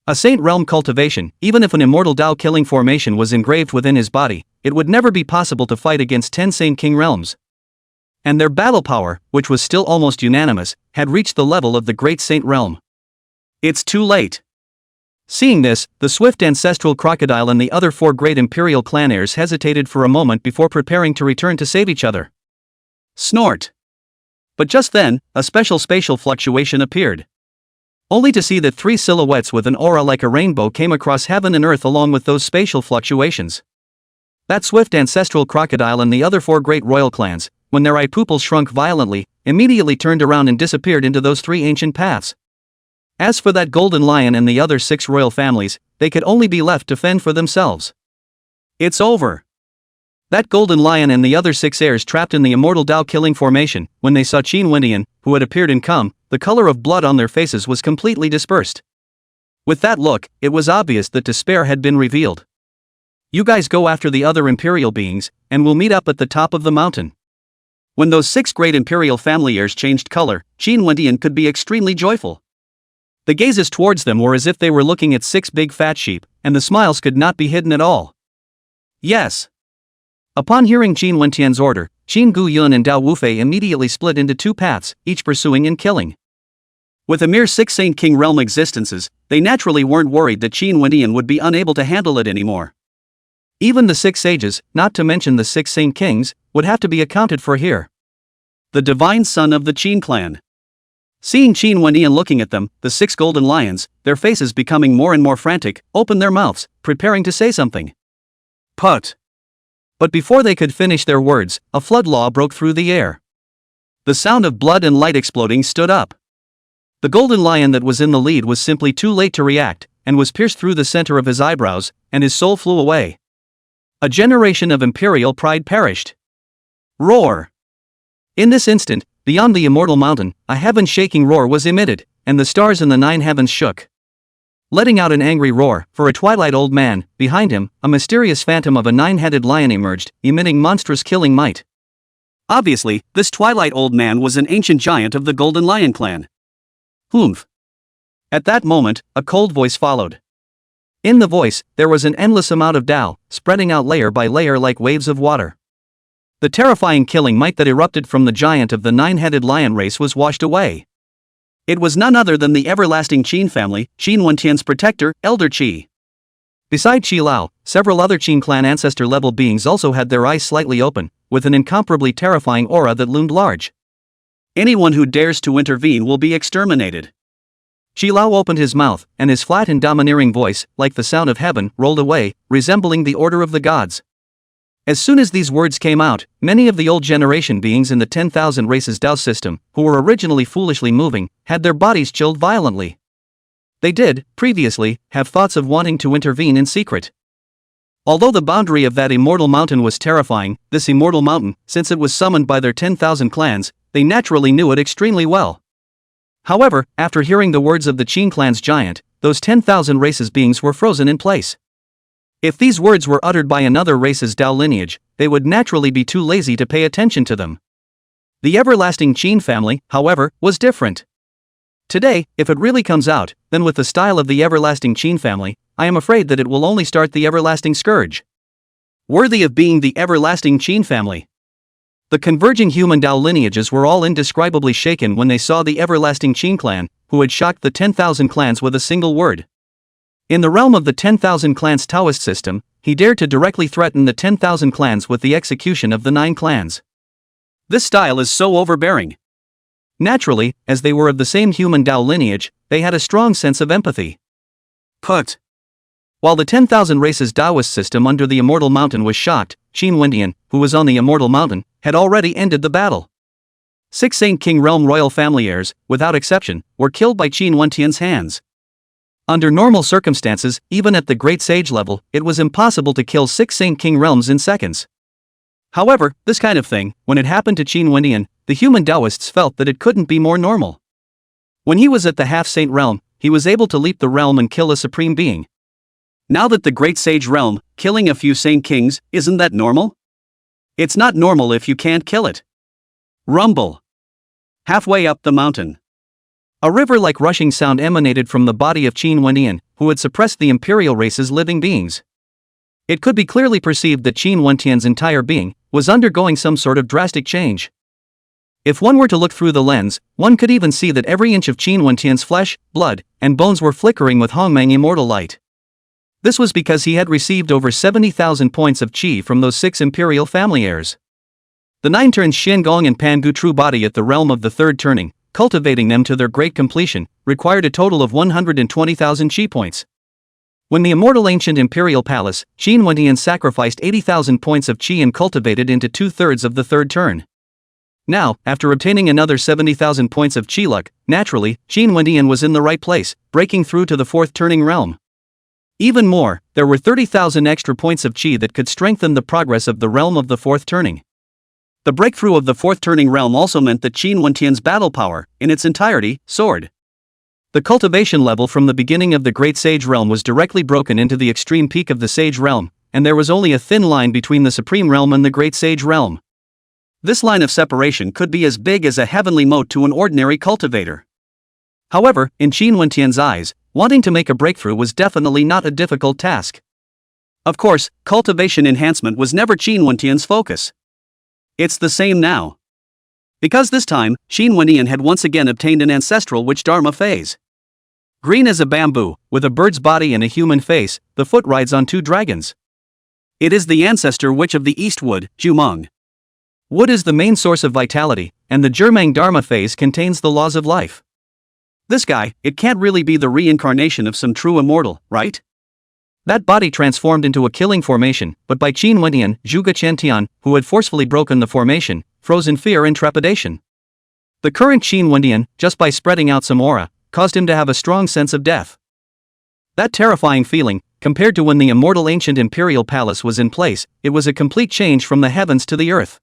A saint realm cultivation, even if an immortal Dao killing formation was engraved within his body, it would never be possible to fight against 10 saint king realms. And their battle power, which was still almost unanimous, had reached the level of the great saint realm. It's too late. Seeing this, the swift ancestral crocodile and the other 4 great imperial clan heirs hesitated for a moment before preparing to return to save each other. Snort. But just then, a special spatial fluctuation appeared. Only to see that 3 silhouettes with an aura like a rainbow came across heaven and earth along with those spatial fluctuations. That swift ancestral crocodile and the other 4 great royal clans, when their eye pupils shrunk violently, immediately turned around and disappeared into those 3 ancient paths. As for that golden lion and the other 6 royal families, they could only be left to fend for themselves. It's over. That golden lion and the other 6 heirs trapped in the immortal Dao killing formation, when they saw Qin Wentian, who had appeared and come, the color of blood on their faces was completely dispersed. With that look, it was obvious that despair had been revealed. You guys go after the other imperial beings, and we'll meet up at the top of the mountain. When those 6 great imperial family heirs changed color, Qin Wentian could be extremely joyful. The gazes towards them were as if they were looking at 6 big fat sheep, and the smiles could not be hidden at all. Yes. Upon hearing Qin Wentian's order, Qin Guyun and Dao Wufei immediately split into 2 paths, each pursuing and killing. With a mere 6 Saint King realm existences, they naturally weren't worried that Qin Wentian would be unable to handle it anymore. Even the 6 sages, not to mention the 6 Saint Kings, would have to be accounted for here. The divine son of the Qin clan. Seeing Qin Wentian looking at them, the 6 golden lions, their faces becoming more and more frantic, opened their mouths, preparing to say something. Put. But before they could finish their words, a flood law broke through the air. The sound of blood and light exploding stood up. The golden lion that was in the lead was simply too late to react, and was pierced through the center of his eyebrows, and his soul flew away. A generation of imperial pride perished. Roar! In this instant, beyond the immortal mountain, a heaven-shaking roar was emitted, and the stars in the 9 heavens shook. Letting out an angry roar, for a twilight old man, behind him, a mysterious phantom of a 9-headed lion emerged, emitting monstrous killing might. Obviously, this twilight old man was an ancient giant of the Golden Lion clan. Humph. At that moment, a cold voice followed. In the voice, there was an endless amount of Tao, spreading out layer by layer like waves of water. the terrifying killing might that erupted from the giant of the nine-headed lion race was washed away. It was none other than the everlasting Qin family, Qin Wentian's protector, Elder Qi. Beside Qi Lao, several other Qin clan ancestor-level beings also had their eyes slightly open, with an incomparably terrifying aura that loomed large. Anyone who dares to intervene will be exterminated. Qi Lao opened his mouth, and his flat and domineering voice, like the sound of heaven, rolled away, resembling the order of the gods. As soon as these words came out, many of the old generation beings in the 10,000 races Dao system, who were originally foolishly moving, had their bodies chilled violently. They did, previously, have thoughts of wanting to intervene in secret. Although the boundary of that immortal mountain was terrifying, this immortal mountain, since it was summoned by their 10,000 clans, they naturally knew it extremely well. However, after hearing the words of the Qin clan's giant, those 10,000 races beings were frozen in place. If these words were uttered by another race's Dao lineage, they would naturally be too lazy to pay attention to them. The everlasting Qin family, however, was different. Today, if it really comes out, then with the style of the everlasting Qin family, I am afraid that it will only start the everlasting scourge. Worthy of being the everlasting Qin family. The converging human Dao lineages were all indescribably shaken when they saw the everlasting Qin clan, who had shocked the 10,000 clans with a single word. In the realm of the 10,000 clans Taoist system, he dared to directly threaten the 10,000 clans with the execution of the 9 clans. This style is so overbearing. Naturally, as they were of the same human Dao lineage, they had a strong sense of empathy. While the 10,000 races Taoist system under the Immortal Mountain was shocked, Qin Wentian, who was on the Immortal Mountain, had already ended the battle. 6 Saint King Realm royal family heirs, without exception, were killed by Qin Wentian's hands. Under normal circumstances, even at the Great Sage level, it was impossible to kill 6 Saint King realms in seconds. However, this kind of thing, when it happened to Qin Wentian, the human Taoists felt that it couldn't be more normal. When he was at the half-saint realm, he was able to leap the realm and kill a supreme being. Now that the Great Sage realm, killing a few Saint Kings, isn't that normal? It's not normal if you can't kill it. Rumble. Halfway up the mountain. A river-like rushing sound emanated from the body of Qin Wentian, who had suppressed the imperial race's living beings. It could be clearly perceived that Qin Wentian's entire being was undergoing some sort of drastic change. If one were to look through the lens, one could even see that every inch of Qin Wentian's flesh, blood, and bones were flickering with Hongmeng immortal light. This was because he had received over 70,000 points of qi from those 6 imperial family heirs. The 9 turns Shen Gong and Pan Gu true body at the realm of the 3rd turning, cultivating them to their great completion, required a total of 120,000 qi points. When the immortal ancient imperial palace, Qin Wentian sacrificed 80,000 points of qi and cultivated into 2/3 of the 3rd turn. Now, after obtaining another 70,000 points of qi luck, naturally, Qin Wentian was in the right place, breaking through to the 4th turning realm. Even more, there were 30,000 extra points of qi that could strengthen the progress of the realm of the 4th turning. The breakthrough of the 4th turning realm also meant that Qin Wentian's battle power, in its entirety, soared. The cultivation level from the beginning of the Great Sage realm was directly broken into the extreme peak of the Sage realm, and there was only a thin line between the Supreme realm and the Great Sage realm. This line of separation could be as big as a heavenly moat to an ordinary cultivator. However, in Qin Wentian's eyes, wanting to make a breakthrough was definitely not a difficult task. Of course, cultivation enhancement was never Qin Wentian's focus. It's the same now. Because this time, Qin Wentian had once again obtained an ancestral witch Dharma phase. Green as a bamboo, with a bird's body and a human face, the foot rides on 2 dragons. It is the ancestor witch of the Eastwood, Jumeng. Wood is the main source of vitality, and the Jumeng Dharma phase contains the laws of life. This guy, it can't really be the reincarnation of some true immortal, right? That body transformed into a killing formation, but by Qin Wentian, Zhuge Qiantian, who had forcefully broken the formation, froze in fear and trepidation. The current Qin Wentian, just by spreading out some aura, caused him to have a strong sense of death. That terrifying feeling, compared to when the immortal ancient imperial palace was in place, it was a complete change from the heavens to the earth.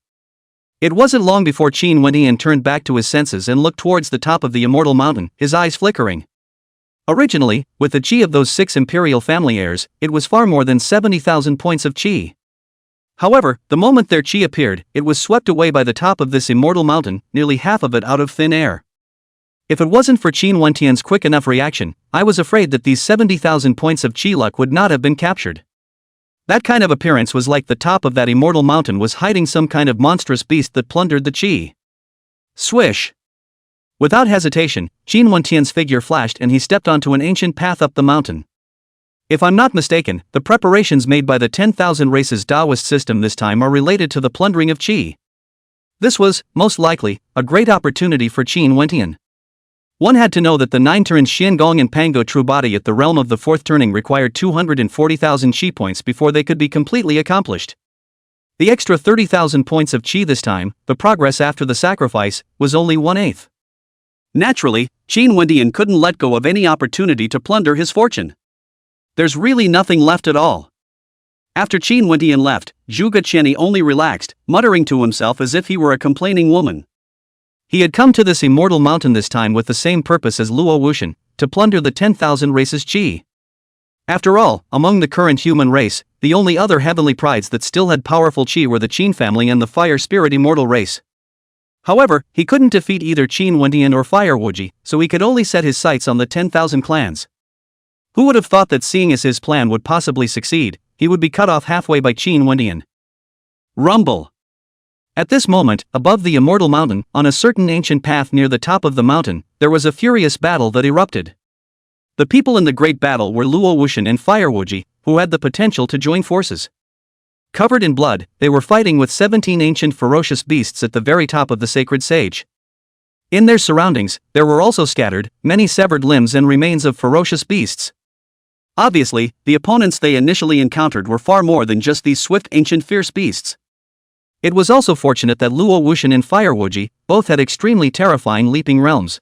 It wasn't long before Qin Wentian turned back to his senses and looked towards the top of the immortal mountain, his eyes flickering. Originally, with the qi of those 6 imperial family heirs, it was far more than 70,000 points of qi. However, the moment their qi appeared, it was swept away by the top of this immortal mountain, nearly half of it out of thin air. If it wasn't for Qin Wentian's quick enough reaction, I was afraid that these 70,000 points of qi luck would not have been captured. That kind of appearance was like the top of that immortal mountain was hiding some kind of monstrous beast that plundered the qi. Swish! Without hesitation, Qin Wentian's figure flashed and he stepped onto an ancient path up the mountain. If I'm not mistaken, the preparations made by the 10,000 Races Taoist system this time are related to the plundering of qi. This was, most likely, a great opportunity for Qin Wentian. One had to know that the 9 turns Xiangong and Pango true body at the realm of the 4th turning required 240,000 qi points before they could be completely accomplished. The extra 30,000 points of qi this time, the progress after the sacrifice, was only 1/8. Naturally, Qin Wentian couldn't let go of any opportunity to plunder his fortune. There's really nothing left at all. After Qin Wentian left, Zhuge Qianni only relaxed, muttering to himself as if he were a complaining woman. He had come to this immortal mountain this time with the same purpose as Luo Wuxian, to plunder the 10,000 races qi. After all, among the current human race, the only other heavenly prides that still had powerful qi were the Qin family and the fire spirit immortal race. However, he couldn't defeat either Qin Wentian or Fire Wuji, so he could only set his sights on the 10,000 clans. Who would have thought that seeing as his plan would possibly succeed, he would be cut off halfway by Qin Wentian? Rumble! At this moment, above the immortal mountain, on a certain ancient path near the top of the mountain, there was a furious battle that erupted. The people in the great battle were Luo Wuxian and Fire Wuji, who had the potential to join forces. Covered in blood, they were fighting with 17 ancient ferocious beasts at the very top of the sacred sage. In their surroundings, there were also scattered many severed limbs and remains of ferocious beasts. Obviously, the opponents they initially encountered were far more than just these swift ancient fierce beasts. It was also fortunate that Luo Wuxian and Fire Wuji both had extremely terrifying leaping realms.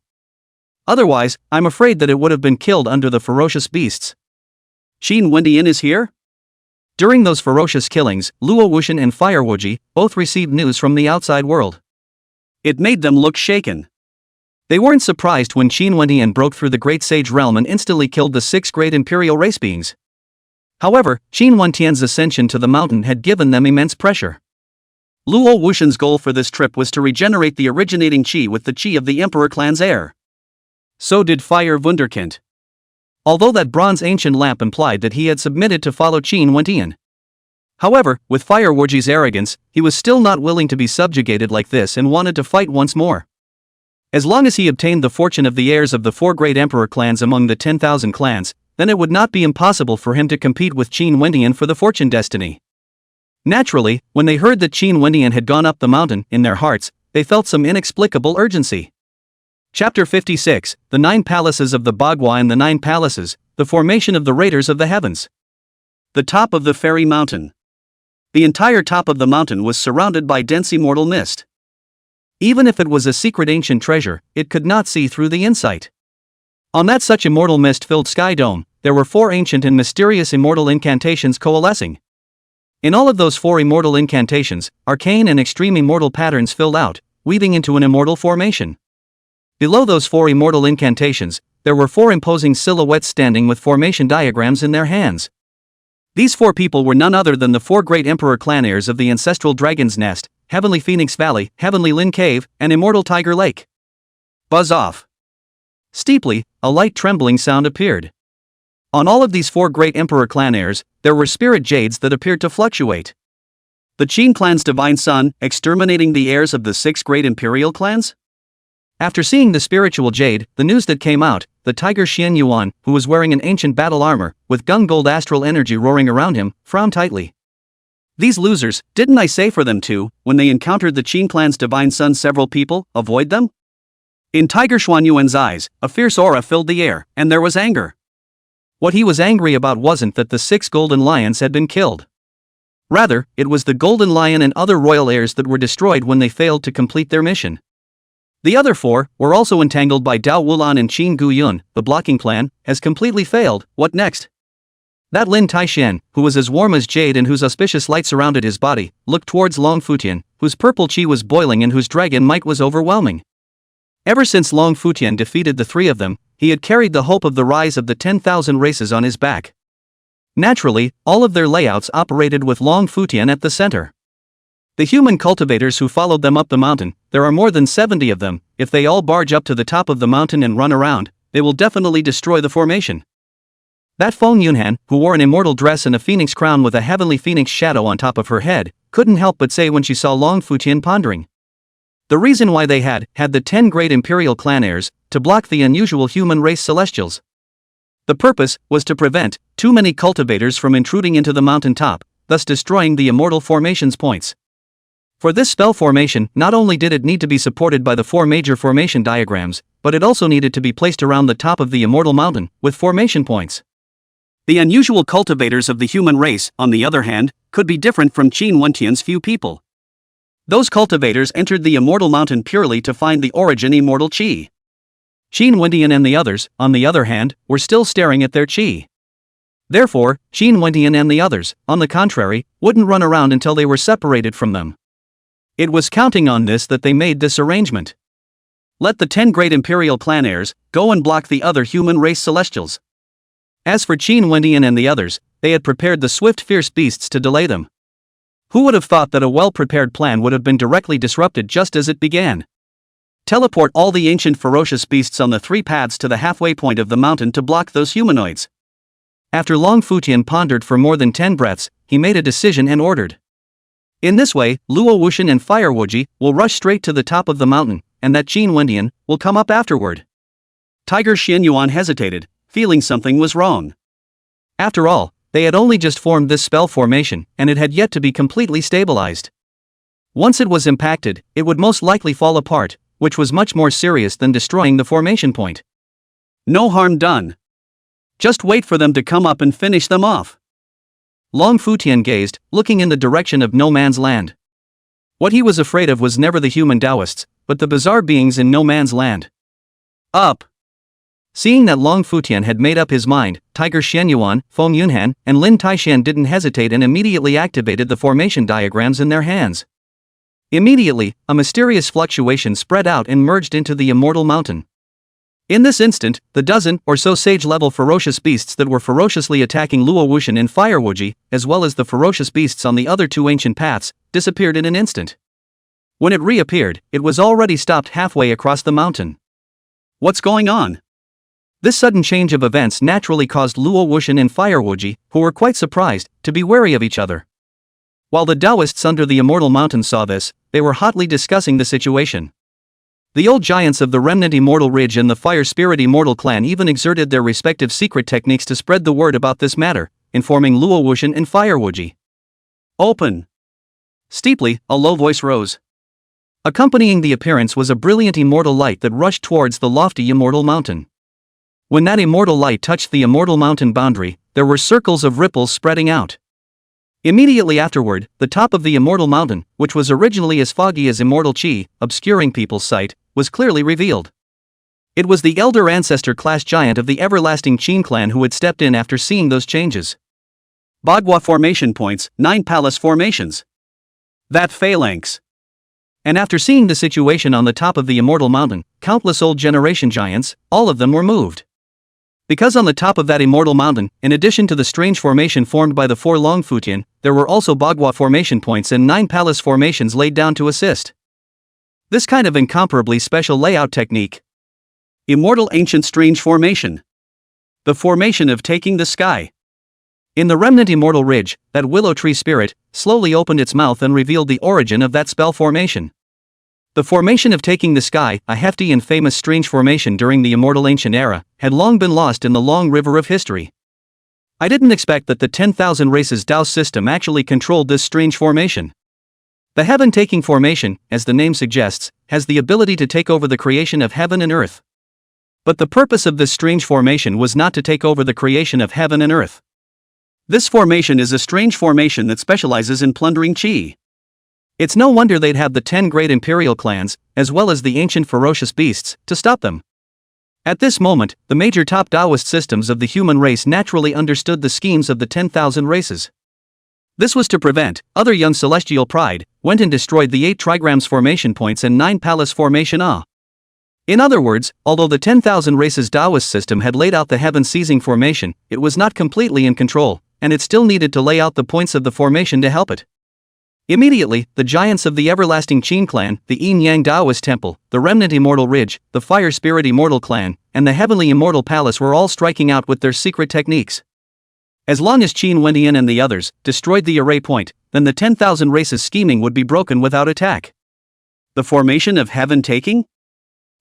Otherwise, I'm afraid that it would have been killed under the ferocious beasts. Qin Wentian is here? During those ferocious killings, Luo Wuxian and Fire Wuji both received news from the outside world. It made them look shaken. They weren't surprised when Qin Wentian broke through the Great Sage realm and instantly killed the 6 great imperial race beings. However, Qin Wentian's ascension to the mountain had given them immense pressure. Luo Wuxian's goal for this trip was to regenerate the originating qi with the qi of the Emperor clan's heir. So did Fire Wunderkind. Although that bronze ancient lamp implied that he had submitted to follow Qin Wentian. However, with Fire Wuji's arrogance, he was still not willing to be subjugated like this and wanted to fight once more. As long as he obtained the fortune of the heirs of the 4 great emperor clans among the 10,000 clans, then it would not be impossible for him to compete with Qin Wentian for the fortune destiny. Naturally, when they heard that Qin Wentian had gone up the mountain, in their hearts, they felt some inexplicable urgency. Chapter 56, The 9 Palaces of the Bagua and the 9 Palaces, the Formation of the Raiders of the Heavens. The top of the fairy mountain. The entire top of the mountain was surrounded by dense immortal mist. Even if it was a secret ancient treasure, it could not see through the insight. On that such immortal mist-filled sky dome, there were 4 ancient and mysterious immortal incantations coalescing. In all of those 4 immortal incantations, arcane and extreme immortal patterns filled out, weaving into an immortal formation. Below those 4 immortal incantations, there were 4 imposing silhouettes standing with formation diagrams in their hands. These 4 people were none other than the 4 great emperor clan heirs of the ancestral Dragon's Nest, Heavenly Phoenix Valley, Heavenly Lin Cave, and Immortal Tiger Lake. Buzz off. Steeply, a light trembling sound appeared. On all of these 4 great emperor clan heirs, there were spirit jades that appeared to fluctuate. The Qin clan's divine son, exterminating the heirs of the 6 great imperial clans? After seeing the spiritual jade, the news that came out, the tiger Xian Yuan, who was wearing an ancient battle armor, with gun gold astral energy roaring around him, frowned tightly. These losers, didn't I say for them to, when they encountered the Qin clan's divine son several people, avoid them? In Tiger Xuan Yuan's eyes, a fierce aura filled the air, and there was anger. What he was angry about wasn't that the 6 golden lions had been killed. Rather, it was the golden lion and other royal heirs that were destroyed when they failed to complete their mission. The other 4 were also entangled by Dao Wulan and Qin Guyun. The blocking plan has completely failed. What next? That Lin Taishan, who was as warm as jade and whose auspicious light surrounded his body, looked towards Long Futian, whose purple qi was boiling and whose dragon might was overwhelming. Ever since Long Futian defeated the 3 of them, he had carried the hope of the rise of the 10,000 races on his back. Naturally, all of their layouts operated with Long Futian at the center. The human cultivators who followed them up the mountain, there are more than 70 of them. If they all barge up to the top of the mountain and run around, they will definitely destroy the formation. That Feng Yunhan, who wore an immortal dress and a phoenix crown with a heavenly phoenix shadow on top of her head, couldn't help but say when she saw Long Futian pondering. The reason why they had the 10 great imperial clan heirs, to block the unusual human race celestials. The purpose was to prevent too many cultivators from intruding into the mountain top, thus destroying the immortal formation's points. For this spell formation, not only did it need to be supported by the 4 major formation diagrams, but it also needed to be placed around the top of the immortal mountain, with formation points. The unusual cultivators of the human race, on the other hand, could be different from Qin Wentian's few people. Those cultivators entered the immortal mountain purely to find the origin immortal qi. Qin Wentian and the others, on the other hand, were still staring at their qi. Therefore, Qin Wentian and the others, on the contrary, wouldn't run around until they were separated from them. It was counting on this that they made this arrangement. Let the 10 great imperial clan heirs go and block the other human race celestials. As for Qin Wentian and the others, they had prepared the swift fierce beasts to delay them. Who would have thought that a well-prepared plan would have been directly disrupted just as it began? Teleport all the ancient ferocious beasts on the 3 paths to the halfway point of the mountain to block those humanoids. After Long Futian pondered for more than 10 breaths, he made a decision and ordered. In this way, Luo Wuxian and Fire Wuji will rush straight to the top of the mountain, and that Qin Wentian will come up afterward. Tiger Xianyuan hesitated, feeling something was wrong. After all, they had only just formed this spell formation, and it had yet to be completely stabilized. Once it was impacted, it would most likely fall apart, which was much more serious than destroying the formation point. No harm done. Just wait for them to come up and finish them off. Long Futian gazed, looking in the direction of No Man's Land. What he was afraid of was never the human Taoists, but the bizarre beings in No Man's Land. Up! Seeing that Long Futian had made up his mind, Tiger Xianyuan, Feng Yunhan, and Lin Taishan didn't hesitate and immediately activated the formation diagrams in their hands. Immediately, a mysterious fluctuation spread out and merged into the immortal mountain. In this instant, the dozen or so sage-level ferocious beasts that were ferociously attacking Luo Wuxian and Fire Wuji, as well as the ferocious beasts on the other 2 ancient paths, disappeared in an instant. When it reappeared, it was already stopped halfway across the mountain. What's going on? This sudden change of events naturally caused Luo Wuxian and Fire Wuji, who were quite surprised, to be wary of each other. While the Taoists under the immortal mountain saw this, they were hotly discussing the situation. The old giants of the remnant Immortal Ridge and the Fire Spirit Immortal Clan even exerted their respective secret techniques to spread the word about this matter, informing Luo Wuxian and Fire Wuji. Open! Steeply, a low voice rose. Accompanying the appearance was a brilliant immortal light that rushed towards the lofty immortal mountain. When that immortal light touched the immortal mountain boundary, there were circles of ripples spreading out. Immediately afterward, the top of the immortal mountain, which was originally as foggy as immortal qi, obscuring people's sight, was clearly revealed. It was the elder ancestor class giant of the everlasting Qin clan who had stepped in after seeing those changes. Bagua formation points, 9 palace formations. That phalanx. And after seeing the situation on the top of the immortal mountain, countless old generation giants, all of them were moved. Because on the top of that immortal mountain, in addition to the strange formation formed by the 4 Long Futian, there were also Bagua formation points and 9 palace formations laid down to assist. This kind of incomparably special layout technique. Immortal Ancient Strange Formation. The formation of taking the sky. In the remnant Immortal Ridge, that willow tree spirit slowly opened its mouth and revealed the origin of that spell formation. The formation of taking the sky, a hefty and famous strange formation during the immortal ancient era, had long been lost in the long river of history. I didn't expect that the 10,000 races Dao system actually controlled this strange formation. The heaven-taking formation, as the name suggests, has the ability to take over the creation of heaven and earth. But the purpose of this strange formation was not to take over the creation of heaven and earth. This formation is a strange formation that specializes in plundering qi. It's no wonder they'd have the 10 great imperial clans, as well as the ancient ferocious beasts, to stop them. At this moment, the major top Taoist systems of the human race naturally understood the schemes of the 10,000 races. This was to prevent other young celestial pride, went and destroyed the 8 trigrams formation points and 9 palace formation A. In other words, although the 10,000 races Taoist system had laid out the heaven-seizing formation, it was not completely in control, and it still needed to lay out the points of the formation to help it. Immediately, the giants of the everlasting Qin clan, the Yin Yang Taoist temple, the remnant Immortal Ridge, the Fire Spirit Immortal clan, and the heavenly Immortal Palace were all striking out with their secret techniques. As long as Qin Wendian and the others destroyed the array point, then the 10,000 races scheming would be broken without attack. The formation of heaven taking?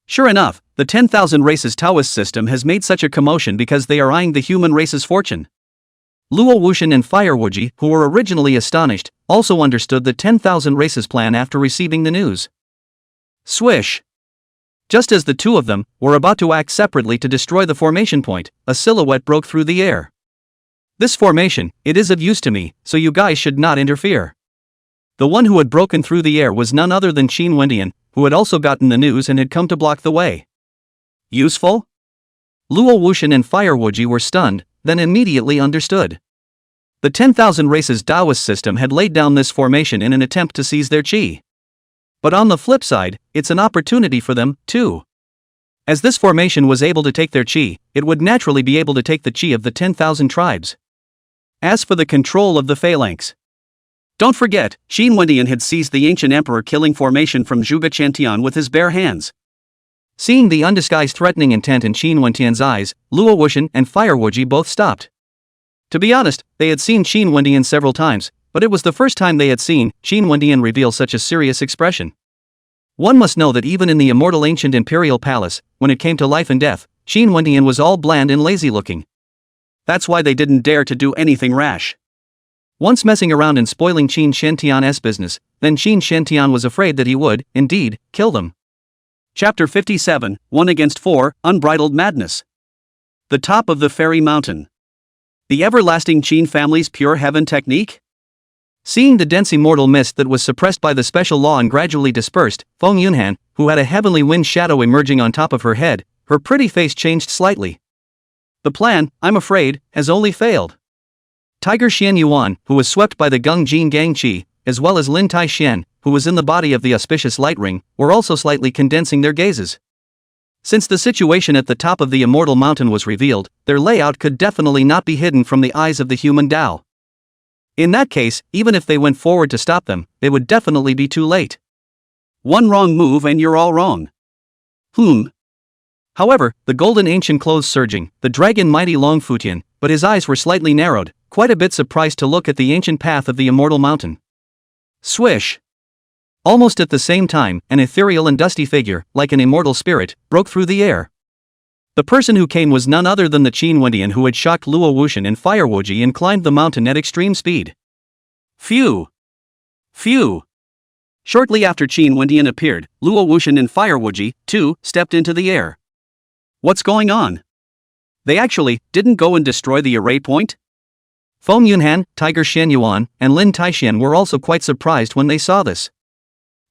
Sure enough, the 10,000 races Taoist system has made such a commotion because they are eyeing the human race's fortune. Luo Wuxian and Fire Wuji, who were originally astonished, also understood the 10,000 races plan after receiving the news. Swish! Just as the two of them were about to act separately to destroy the formation point, a silhouette broke through the air. This formation, it is of use to me, so you guys should not interfere. The one who had broken through the air was none other than Qin Wendian, who had also gotten the news and had come to block the way. Useful? Luo Wuxian and Fire Wuji were stunned, then immediately understood. The 10,000 races Taoist system had laid down this formation in an attempt to seize their qi. But on the flip side, it's an opportunity for them, too. As this formation was able to take their qi, it would naturally be able to take the qi of the 10,000 tribes. As for the control of the phalanx, don't forget, Qin Wendian had seized the ancient emperor killing formation from Zhuge Chantian with his bare hands. Seeing the undisguised threatening intent in Qin Wendian's eyes, Luo Wuxian and Fire Wuji both stopped. To be honest, they had seen Qin Wendian several times, but it was the first time they had seen Qin Wendian reveal such a serious expression. One must know that even in the immortal ancient imperial palace, when it came to life and death, Qin Wendian was all bland and lazy looking. That's why they didn't dare to do anything rash. Once messing around and spoiling Qin Shentian's business, then Qin Shentian was afraid that he would, indeed, kill them. Chapter 57, 1 against 4, Unbridled Madness. The top of the fairy mountain. The everlasting Qin family's pure heaven technique? Seeing the dense immortal mist that was suppressed by the special law and gradually dispersed, Feng Yunhan, who had a heavenly wind shadow emerging on top of her head, her pretty face changed slightly. The plan, I'm afraid, has only failed. Tiger Xian Yuan, who was swept by the Gung Jin Gang Qi, as well as Lin Tai Xian, who was in the body of the auspicious light ring, were also slightly condensing their gazes. Since the situation at the top of the immortal mountain was revealed, their layout could definitely not be hidden from the eyes of the human Tao. In that case, even if they went forward to stop them, it would definitely be too late. One wrong move and you're all wrong. However, the golden ancient clothes surging, the dragon mighty Long Futian, but his eyes were slightly narrowed, quite a bit surprised to look at the ancient path of the immortal mountain. Swish! Almost at the same time, an ethereal and dusty figure, like an immortal spirit, broke through the air. The person who came was none other than the Qin Wendian who had shocked Luo Wuxian and Fire Wuji and climbed the mountain at extreme speed. Phew! Phew! Shortly after Qin Wendian appeared, Luo Wuxian and Fire Wuji, too, stepped into the air. What's going on? They actually didn't go and destroy the array point? Feng Yunhan, Tiger Xian Yuan, and Lin Taixian were also quite surprised when they saw this.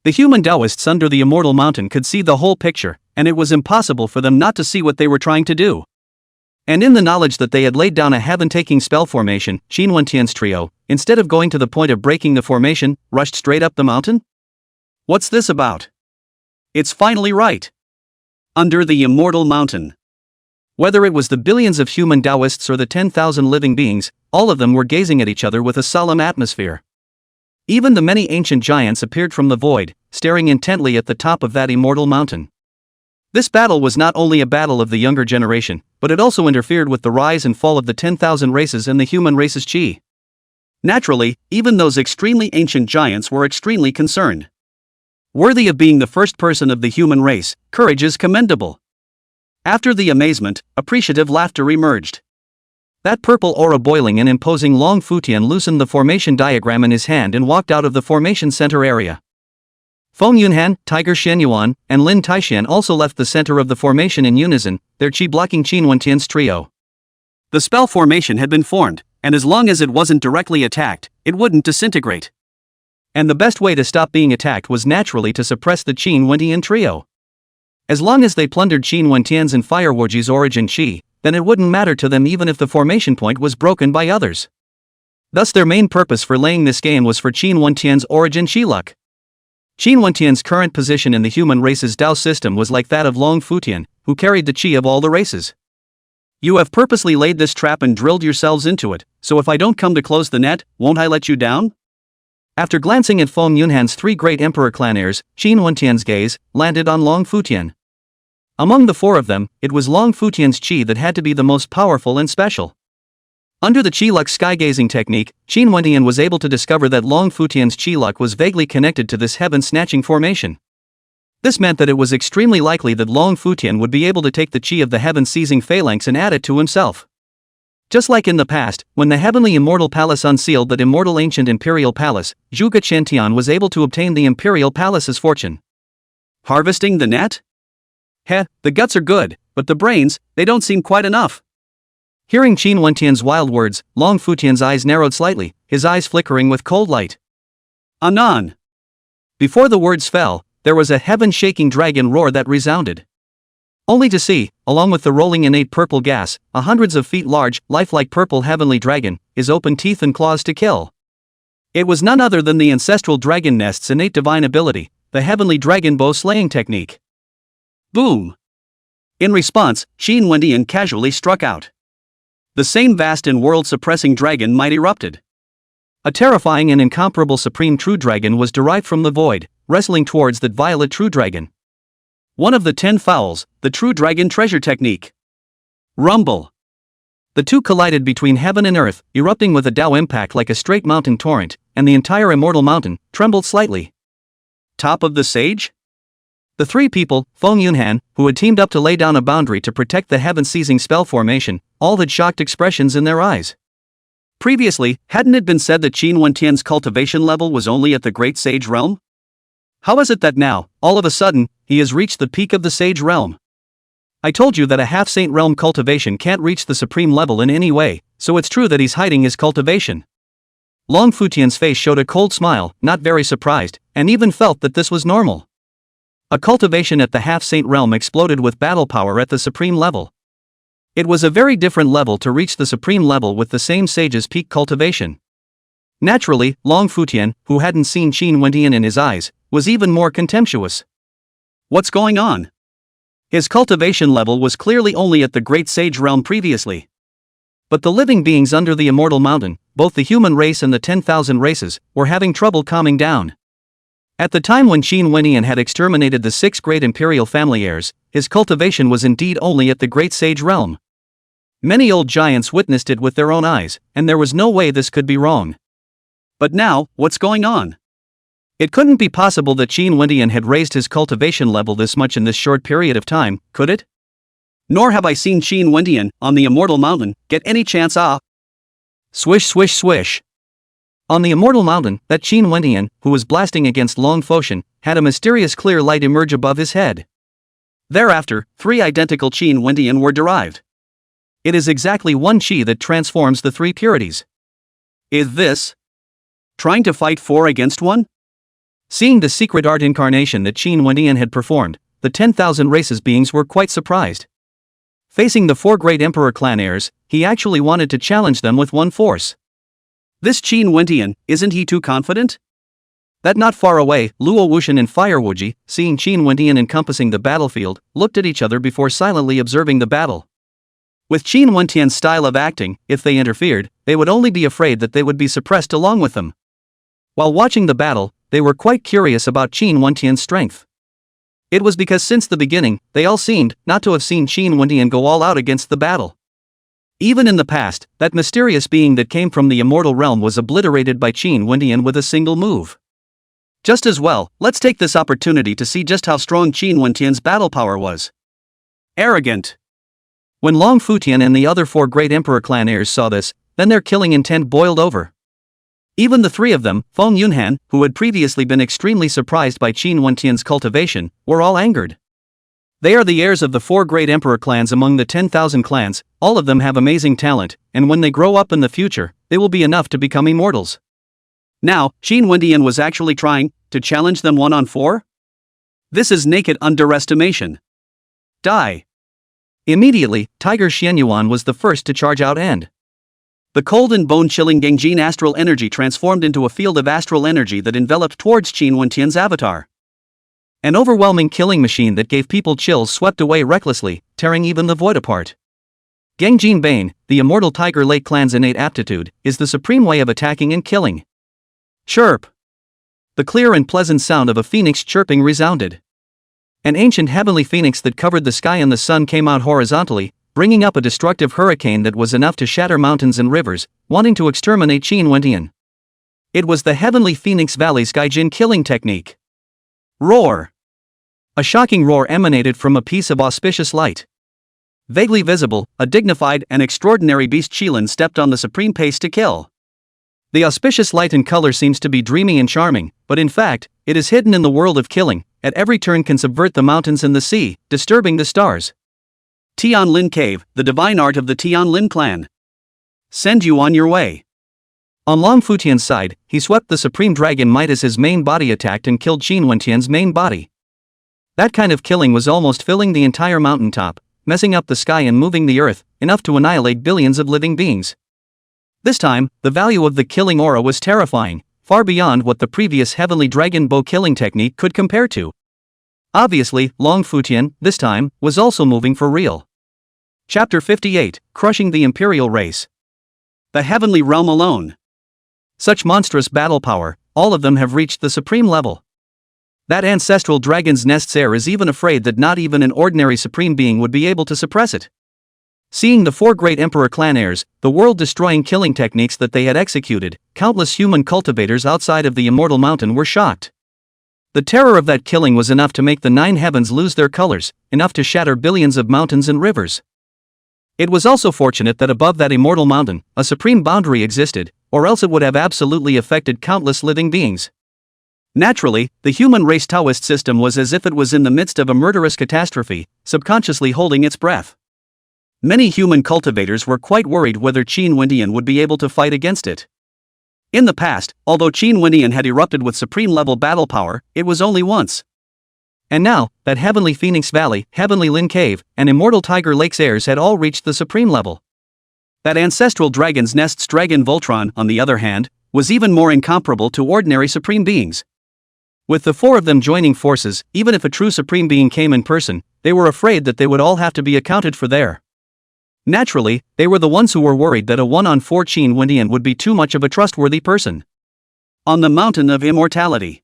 The human Taoists under the immortal mountain could see the whole picture, and it was impossible for them not to see what they were trying to do. And in the knowledge that they had laid down a heaven-taking spell formation, Qin Wendian's trio, instead of going to the point of breaking the formation, rushed straight up the mountain? What's this about? It's finally right. Under the immortal mountain. Whether it was the billions of human Taoists or the 10,000 living beings, all of them were gazing at each other with a solemn atmosphere. Even the many ancient giants appeared from the void, staring intently at the top of that immortal mountain. This battle was not only a battle of the younger generation, but it also interfered with the rise and fall of the 10,000 races and the human race's qi. Naturally, even those extremely ancient giants were extremely concerned. Worthy of being the first person of the human race, courage is commendable. After the amazement, appreciative laughter emerged. That purple aura boiling and imposing Long Futian loosened the formation diagram in his hand and walked out of the formation center area. Feng Yunhan, Tiger Xian Yuan, and Lin Taixian also left the center of the formation in unison, their qi blocking Qin Wendian's trio. The spell formation had been formed, and as long as it wasn't directly attacked, it wouldn't disintegrate. And the best way to stop being attacked was naturally to suppress the Qin Wendian trio. As long as they plundered Qin Wendian's and Fire Wuji's origin qi, then it wouldn't matter to them even if the formation point was broken by others. Thus their main purpose for laying this game was for Qin Wendian's origin qi luck. Qin Wendian's current position in the human race's Tao system was like that of Long Futian, who carried the qi of all the races. You have purposely laid this trap and drilled yourselves into it, so if I don't come to close the net, won't I let you down? After glancing at Feng Yunhan's three great emperor clan heirs, Qin Wendian's gaze landed on Long Futian. Among the four of them, it was Long Futian's qi that had to be the most powerful and special. Under the Qiluk skygazing technique, Qin Wendian was able to discover that Long Futian's Qiluk was vaguely connected to this heaven-snatching formation. This meant that it was extremely likely that Long Futian would be able to take the Qi of the heaven-seizing phalanx and add it to himself. Just like in the past, when the heavenly immortal palace unsealed that immortal ancient imperial palace, Zhuge Qiantian was able to obtain the imperial palace's fortune. Harvesting the net? Heh, the guts are good, but the brains, they don't seem quite enough. Hearing Qin Wentian's wild words, Long Futian's eyes narrowed slightly, his eyes flickering with cold light. Anan! Before the words fell, there was a heaven-shaking dragon roar that resounded. Only to see, along with the rolling innate purple gas, a hundreds of feet large, lifelike purple heavenly dragon, his open teeth and claws to kill. It was none other than the ancestral dragon nest's innate divine ability, the heavenly dragon bow slaying technique. Boom! In response, Qin Wendian casually struck out. The same vast and world-suppressing dragon might erupted. A terrifying and incomparable supreme true dragon was derived from the void, wrestling towards that violet true dragon. One of the 10 fowls, the true dragon treasure technique. Rumble. The two collided between heaven and earth, erupting with a Tao impact like a straight mountain torrent, and the entire immortal mountain trembled slightly. Top of the sage? The three people, Feng Yunhan, who had teamed up to lay down a boundary to protect the heaven-seizing spell formation, all had shocked expressions in their eyes. Previously, hadn't it been said that Qin Wentian's cultivation level was only at the Great Sage Realm? How is it that now, all of a sudden, he has reached the peak of the Sage Realm? I told you that a half-saint realm cultivation can't reach the supreme level in any way, so it's true that he's hiding his cultivation. Long Futian's face showed a cold smile, not very surprised, and even felt that this was normal. A cultivation at the half-saint realm exploded with battle power at the supreme level. It was a very different level to reach the supreme level with the same sage's peak cultivation. Naturally, Long Futian, who hadn't seen Qin Wendian in his eyes, was even more contemptuous. What's going on? His cultivation level was clearly only at the Great Sage Realm previously. But the living beings under the Immortal Mountain, both the human race and the 10,000 races, were having trouble calming down. At the time when Qin Wendian had exterminated the 6 great imperial family heirs, his cultivation was indeed only at the Great Sage Realm. Many old giants witnessed it with their own eyes, and there was no way this could be wrong. But now, what's going on? It couldn't be possible that Qin Wendian had raised his cultivation level this much in this short period of time, could it? Nor have I seen Qin Wendian, on the Immortal Mountain, get any chance off. Swish swish swish. On the Immortal Mountain, that Qin Wendian, who was blasting against Long Futian, had a mysterious clear light emerge above his head. Thereafter, 3 identical Qin Wendian were derived. It is exactly one Qi that transforms the 3 purities. Is this trying to fight 4 against 1? Seeing the secret art incarnation that Qin Wendian had performed, the 10,000 races beings were quite surprised. Facing the 4 great emperor clan heirs, he actually wanted to challenge them with one force. This Qin Wendian, isn't he too confident? That not far away, Luo Wuxian and Fire Wuji, seeing Qin Wendian encompassing the battlefield, looked at each other before silently observing the battle. With Qin Wentian's style of acting, if they interfered, they would only be afraid that they would be suppressed along with them. While watching the battle, they were quite curious about Qin Wentian's strength. It was because since the beginning, they all seemed not to have seen Qin Wendian go all out against the battle. Even in the past, that mysterious being that came from the immortal realm was obliterated by Qin Wendian with a single move. Just as well, let's take this opportunity to see just how strong Qin Wentian's battle power was. Arrogant. When Long Futian and the other 4 great emperor clan heirs saw this, then their killing intent boiled over. Even the 3 of them, Feng Yunhan, who had previously been extremely surprised by Qin Wentian's cultivation, were all angered. They are the heirs of the 4 great emperor clans among the 10,000 clans, all of them have amazing talent, and when they grow up in the future, they will be enough to become immortals. Now, Qin Wendian was actually trying to challenge them 1-on-4? This is naked underestimation. Die. Immediately, Tiger Xianyuan was the first to charge out and the cold and bone-chilling Gengjin astral energy transformed into a field of astral energy that enveloped towards Qin Wentian's avatar. An overwhelming killing machine that gave people chills swept away recklessly, tearing even the void apart. Gengjin Bane, the immortal Tiger Lake clan's innate aptitude, is the supreme way of attacking and killing. Chirp. The clear and pleasant sound of a phoenix chirping resounded. An ancient heavenly phoenix that covered the sky and the sun came out horizontally, bringing up a destructive hurricane that was enough to shatter mountains and rivers, wanting to exterminate Qin Wentian. It was the Heavenly Phoenix Valley's Gaijin killing technique. Roar! A shocking roar emanated from a piece of auspicious light. Vaguely visible, a dignified and extraordinary beast Qilin stepped on the supreme pace to kill. The auspicious light and color seems to be dreamy and charming, but in fact, it is hidden in the world of killing, at every turn can subvert the mountains and the sea, disturbing the stars. Tianlin Cave, the divine art of the Tianlin clan. Send you on your way. On Long Futian's side, he swept the supreme dragon might as his main body attacked and killed Qin Wentian's main body. That kind of killing was almost filling the entire mountaintop, messing up the sky and moving the earth, enough to annihilate billions of living beings. This time, the value of the killing aura was terrifying, far beyond what the previous heavenly dragon bow killing technique could compare to. Obviously, Long Futian, this time, was also moving for real. Chapter 58, Crushing the Imperial Race. The Heavenly Realm alone. Such monstrous battle power, all of them have reached the supreme level. That ancestral dragon's nest's heir is even afraid that not even an ordinary supreme being would be able to suppress it. Seeing the four great emperor clan heirs, the world-destroying killing techniques that they had executed, countless human cultivators outside of the immortal mountain were shocked. The terror of that killing was enough to make the nine heavens lose their colors, enough to shatter billions of mountains and rivers. It was also fortunate that above that immortal mountain, a supreme boundary existed, or else it would have absolutely affected countless living beings. Naturally, the human race Taoist system was as if it was in the midst of a murderous catastrophe, subconsciously holding its breath. Many human cultivators were quite worried whether Qin Wentian would be able to fight against it. In the past, although Qin Wentian had erupted with supreme-level battle power, it was only once. And now, that Heavenly Phoenix Valley, Heavenly Lin Cave, and Immortal Tiger Lake's heirs had all reached the supreme level. That ancestral dragon's nest's dragon Voltron, on the other hand, was even more incomparable to ordinary supreme beings. With the four of them joining forces, even if a true supreme being came in person, they were afraid that they would all have to be accounted for there. Naturally, they were the ones who were worried that a 1-on-4 Qin Wentian would be too much of a trustworthy person. On the Mountain of Immortality.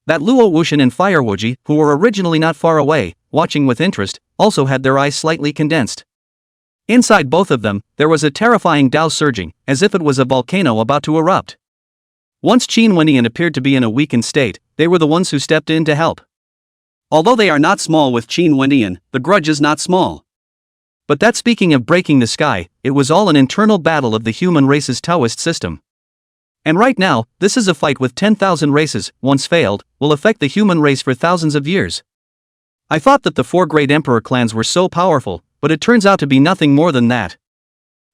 That Luo Wuxian and Fire Wuji, who were originally not far away, watching with interest, also had their eyes slightly condensed. Inside both of them, there was a terrifying Tao surging, as if it was a volcano about to erupt. Once Qin Wentian appeared to be in a weakened state, they were the ones who stepped in to help. Although they are not small with Qin Wentian, the grudge is not small. But that speaking of breaking the sky, it was all an internal battle of the human race's Taoist system. And right now, this is a fight with 10,000 races, once failed, will affect the human race for thousands of years. I thought that the four great emperor clans were so powerful, but it turns out to be nothing more than that.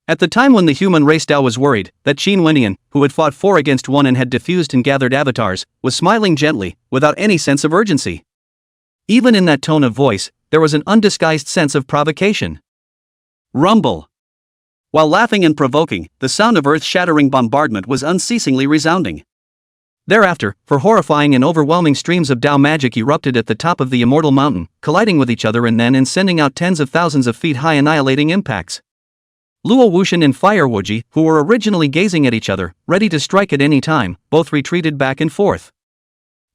At the time when the human race Tao was worried, that Qin Wentian, who had fought 4 against 1 and had diffused and gathered avatars, was smiling gently, without any sense of urgency. Even in that tone of voice, there was an undisguised sense of provocation. Rumble. While laughing and provoking, the sound of earth-shattering bombardment was unceasingly resounding. Thereafter, for horrifying and overwhelming streams of Tao magic erupted at the top of the immortal mountain, colliding with each other and then and sending out tens of thousands of feet high annihilating impacts. Luo Wuxian and Fire Wuji, who were originally gazing at each other, ready to strike at any time, both retreated back and forth.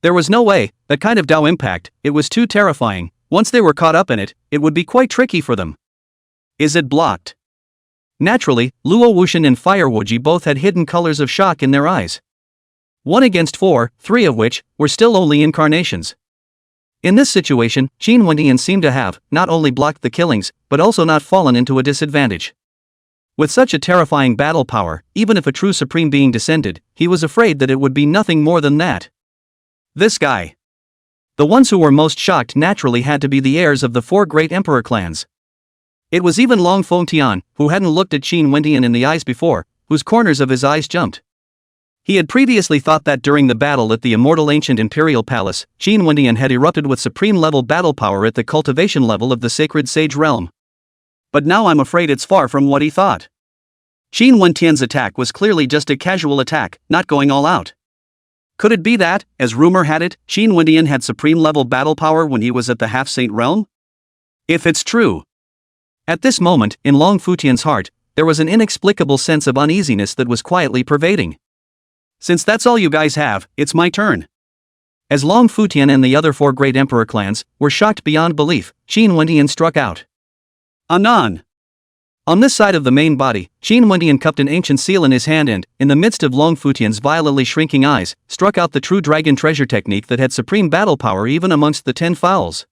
There was no way, that kind of Tao impact, it was too terrifying. Once they were caught up in it, it would be quite tricky for them. Is it blocked? Naturally, Luo Wuxian and Fire Wuji both had hidden colors of shock in their eyes. 1 against 4, 3 of which were still only incarnations. In this situation, Qin Wentian seemed to have not only blocked the killings, but also not fallen into a disadvantage. With such a terrifying battle power, even if a true supreme being descended, he was afraid that it would be nothing more than that. This guy. The ones who were most shocked naturally had to be the heirs of the 4 great emperor clans. It was even Long Fengtian, who hadn't looked at Qin Wentian in the eyes before, whose corners of his eyes jumped. He had previously thought that during the battle at the immortal ancient imperial palace, Qin Wentian had erupted with supreme-level battle power at the cultivation level of the sacred sage realm. But now I'm afraid it's far from what he thought. Qin Wentian's attack was clearly just a casual attack, not going all out. Could it be that, as rumor had it, Qin Wentian had supreme-level battle power when he was at the half-saint realm? If it's true. At this moment, in Long Futian's heart, there was an inexplicable sense of uneasiness that was quietly pervading. Since that's all you guys have, it's my turn. As Long Futian and the other 4 great emperor clans were shocked beyond belief, Qin Wentian struck out. Anon. On this side of the main body, Qin Wendian cupped an ancient seal in his hand and, in the midst of Long Futian's violently shrinking eyes, struck out the true dragon treasure technique that had supreme battle power even amongst the 10 fowls.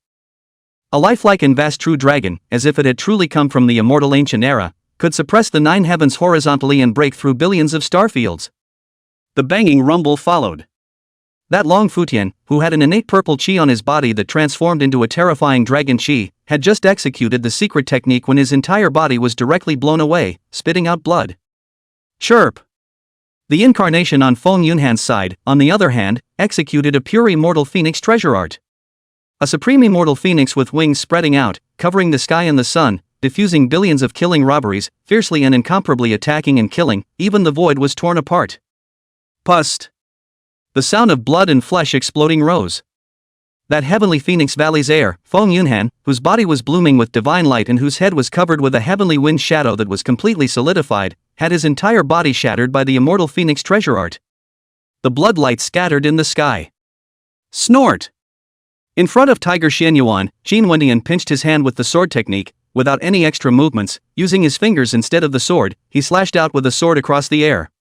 A lifelike and vast true dragon, as if it had truly come from the immortal ancient era, could suppress the 9 heavens horizontally and break through billions of starfields. The banging rumble followed. That Long Futian, who had an innate purple chi on his body that transformed into a terrifying dragon chi, had just executed the secret technique when his entire body was directly blown away, spitting out blood. Chirp! The incarnation on Feng Yunhan's side, on the other hand, executed a pure immortal phoenix treasure art. A supreme immortal phoenix with wings spreading out, covering the sky and the sun, diffusing billions of killing robberies, fiercely and incomparably attacking and killing, even the void was torn apart. Pust! The sound of blood and flesh exploding rose. That heavenly Phoenix Valley's heir, Feng Yunhan, whose body was blooming with divine light and whose head was covered with a heavenly wind shadow that was completely solidified, had his entire body shattered by the immortal Phoenix treasure art. The bloodlight scattered in the sky. Snort! In front of Tiger Xianyuan, Qin Wendian pinched his hand with the sword technique, without any extra movements, using his fingers instead of the sword, he slashed out with the sword across the air.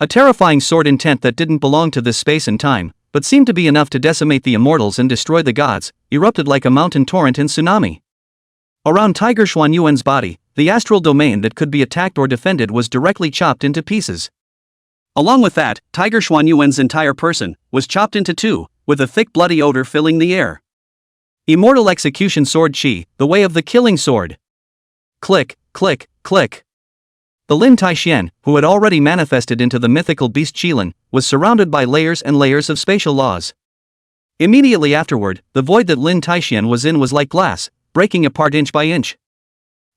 A terrifying sword intent that didn't belong to this space and time, but seemed to be enough to decimate the immortals and destroy the gods, erupted like a mountain torrent and tsunami. Around Tiger Xuanyuan's body, the astral domain that could be attacked or defended was directly chopped into pieces. Along with that, Tiger Xuanyuan's entire person was chopped into 2, with a thick bloody odor filling the air. Immortal execution sword chi, the way of the killing sword. Click, click, click. The Lin Taixian, who had already manifested into the mythical beast Qilin, was surrounded by layers and layers of spatial laws. Immediately afterward, the void that Lin Taixian was in was like glass, breaking apart inch by inch.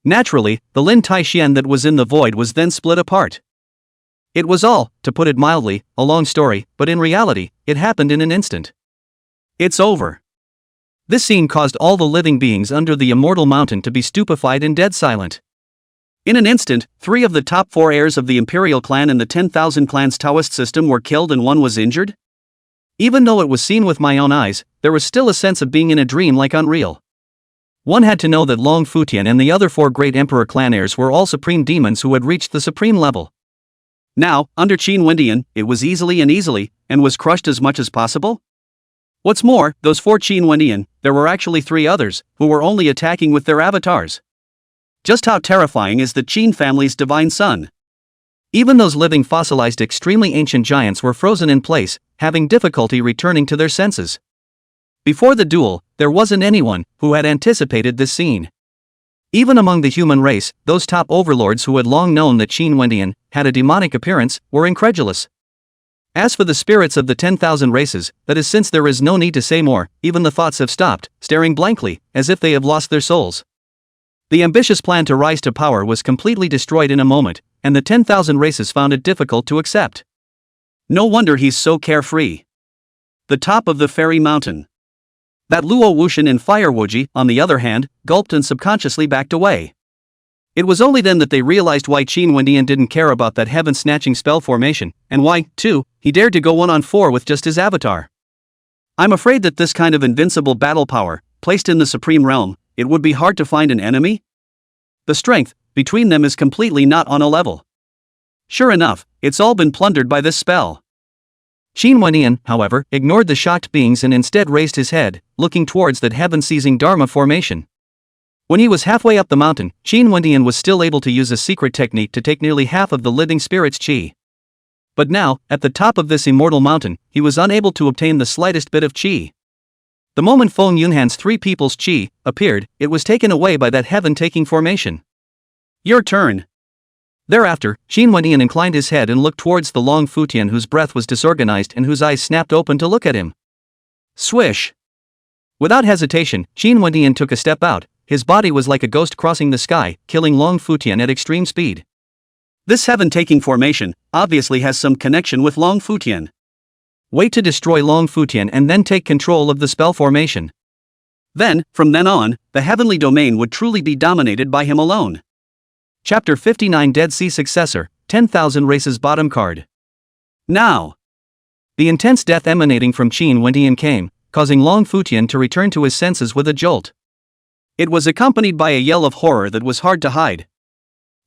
Naturally, the Lin Taixian that was in the void was then split apart. It was all, to put it mildly, a long story, but in reality, it happened in an instant. It's over. This scene caused all the living beings under the immortal mountain to be stupefied and dead silent. In an instant, 3 of the top 4 heirs of the imperial clan in the 10,000 clans Taoist system were killed and 1 was injured. Even though it was seen with my own eyes, there was still a sense of being in a dream like unreal. One had to know that Long Futian and the other 4 great emperor clan heirs were all supreme demons who had reached the supreme level. Now, under Qin Wendian, it was easily, and was crushed as much as possible. What's more, those 4 Qin Wendian, there were actually 3 others, who were only attacking with their avatars. Just how terrifying is the Qin family's divine son? Even those living fossilized extremely ancient giants were frozen in place, having difficulty returning to their senses. Before the duel, there wasn't anyone who had anticipated this scene. Even among the human race, those top overlords who had long known that Qin Wendian had a demonic appearance were incredulous. As for the spirits of the 10,000 races, that is, since there is no need to say more, even the thoughts have stopped, staring blankly, as if they have lost their souls. The ambitious plan to rise to power was completely destroyed in a moment, and the 10,000 races found it difficult to accept. No wonder he's so carefree. The top of the fairy mountain. That Luo Wuxian and Fire Wuji, on the other hand, gulped and subconsciously backed away. It was only then that they realized why Qin Wendian didn't care about that heaven-snatching spell formation, and why, too, he dared to go 1-on-4 with just his avatar. I'm afraid that this kind of invincible battle power, placed in the supreme realm, it would be hard to find an enemy? The strength between them is completely not on a level. Sure enough, it's all been plundered by this spell. Qin Wendian, however, ignored the shocked beings and instead raised his head, looking towards that heaven-seizing Dharma formation. When he was halfway up the mountain, Qin Wendian was still able to use a secret technique to take nearly half of the living spirit's qi. But now, at the top of this immortal mountain, he was unable to obtain the slightest bit of qi. The moment Feng Yunhan's 3 people's qi appeared, it was taken away by that heaven-taking formation. Your turn. Thereafter, Qin Wendian inclined his head and looked towards the Long Futian, whose breath was disorganized and whose eyes snapped open to look at him. Swish! Without hesitation, Qin Wendian took a step out. His body was like a ghost crossing the sky, killing Long Futian at extreme speed. This heaven-taking formation obviously has some connection with Long Futian. Wait to destroy Long Futian and then take control of the spell formation. Then, from then on, the heavenly domain would truly be dominated by him alone. Chapter 59 Dead Sea Successor, 10,000 Races Bottom Card. Now! The intense death emanating from Qin Wendian came, causing Long Futian to return to his senses with a jolt. It was accompanied by a yell of horror that was hard to hide.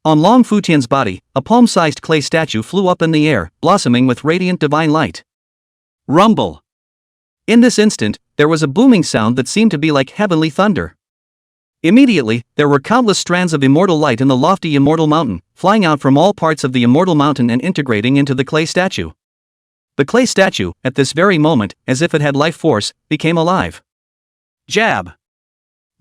On Long Futian's body, a palm-sized clay statue flew up in the air, blossoming with radiant divine light. Rumble. In this instant, there was a booming sound that seemed to be like heavenly thunder. Immediately, there were countless strands of immortal light in the lofty immortal mountain, flying out from all parts of the immortal mountain and integrating into the clay statue. The clay statue, at this very moment, as if it had life force, became alive. Jab.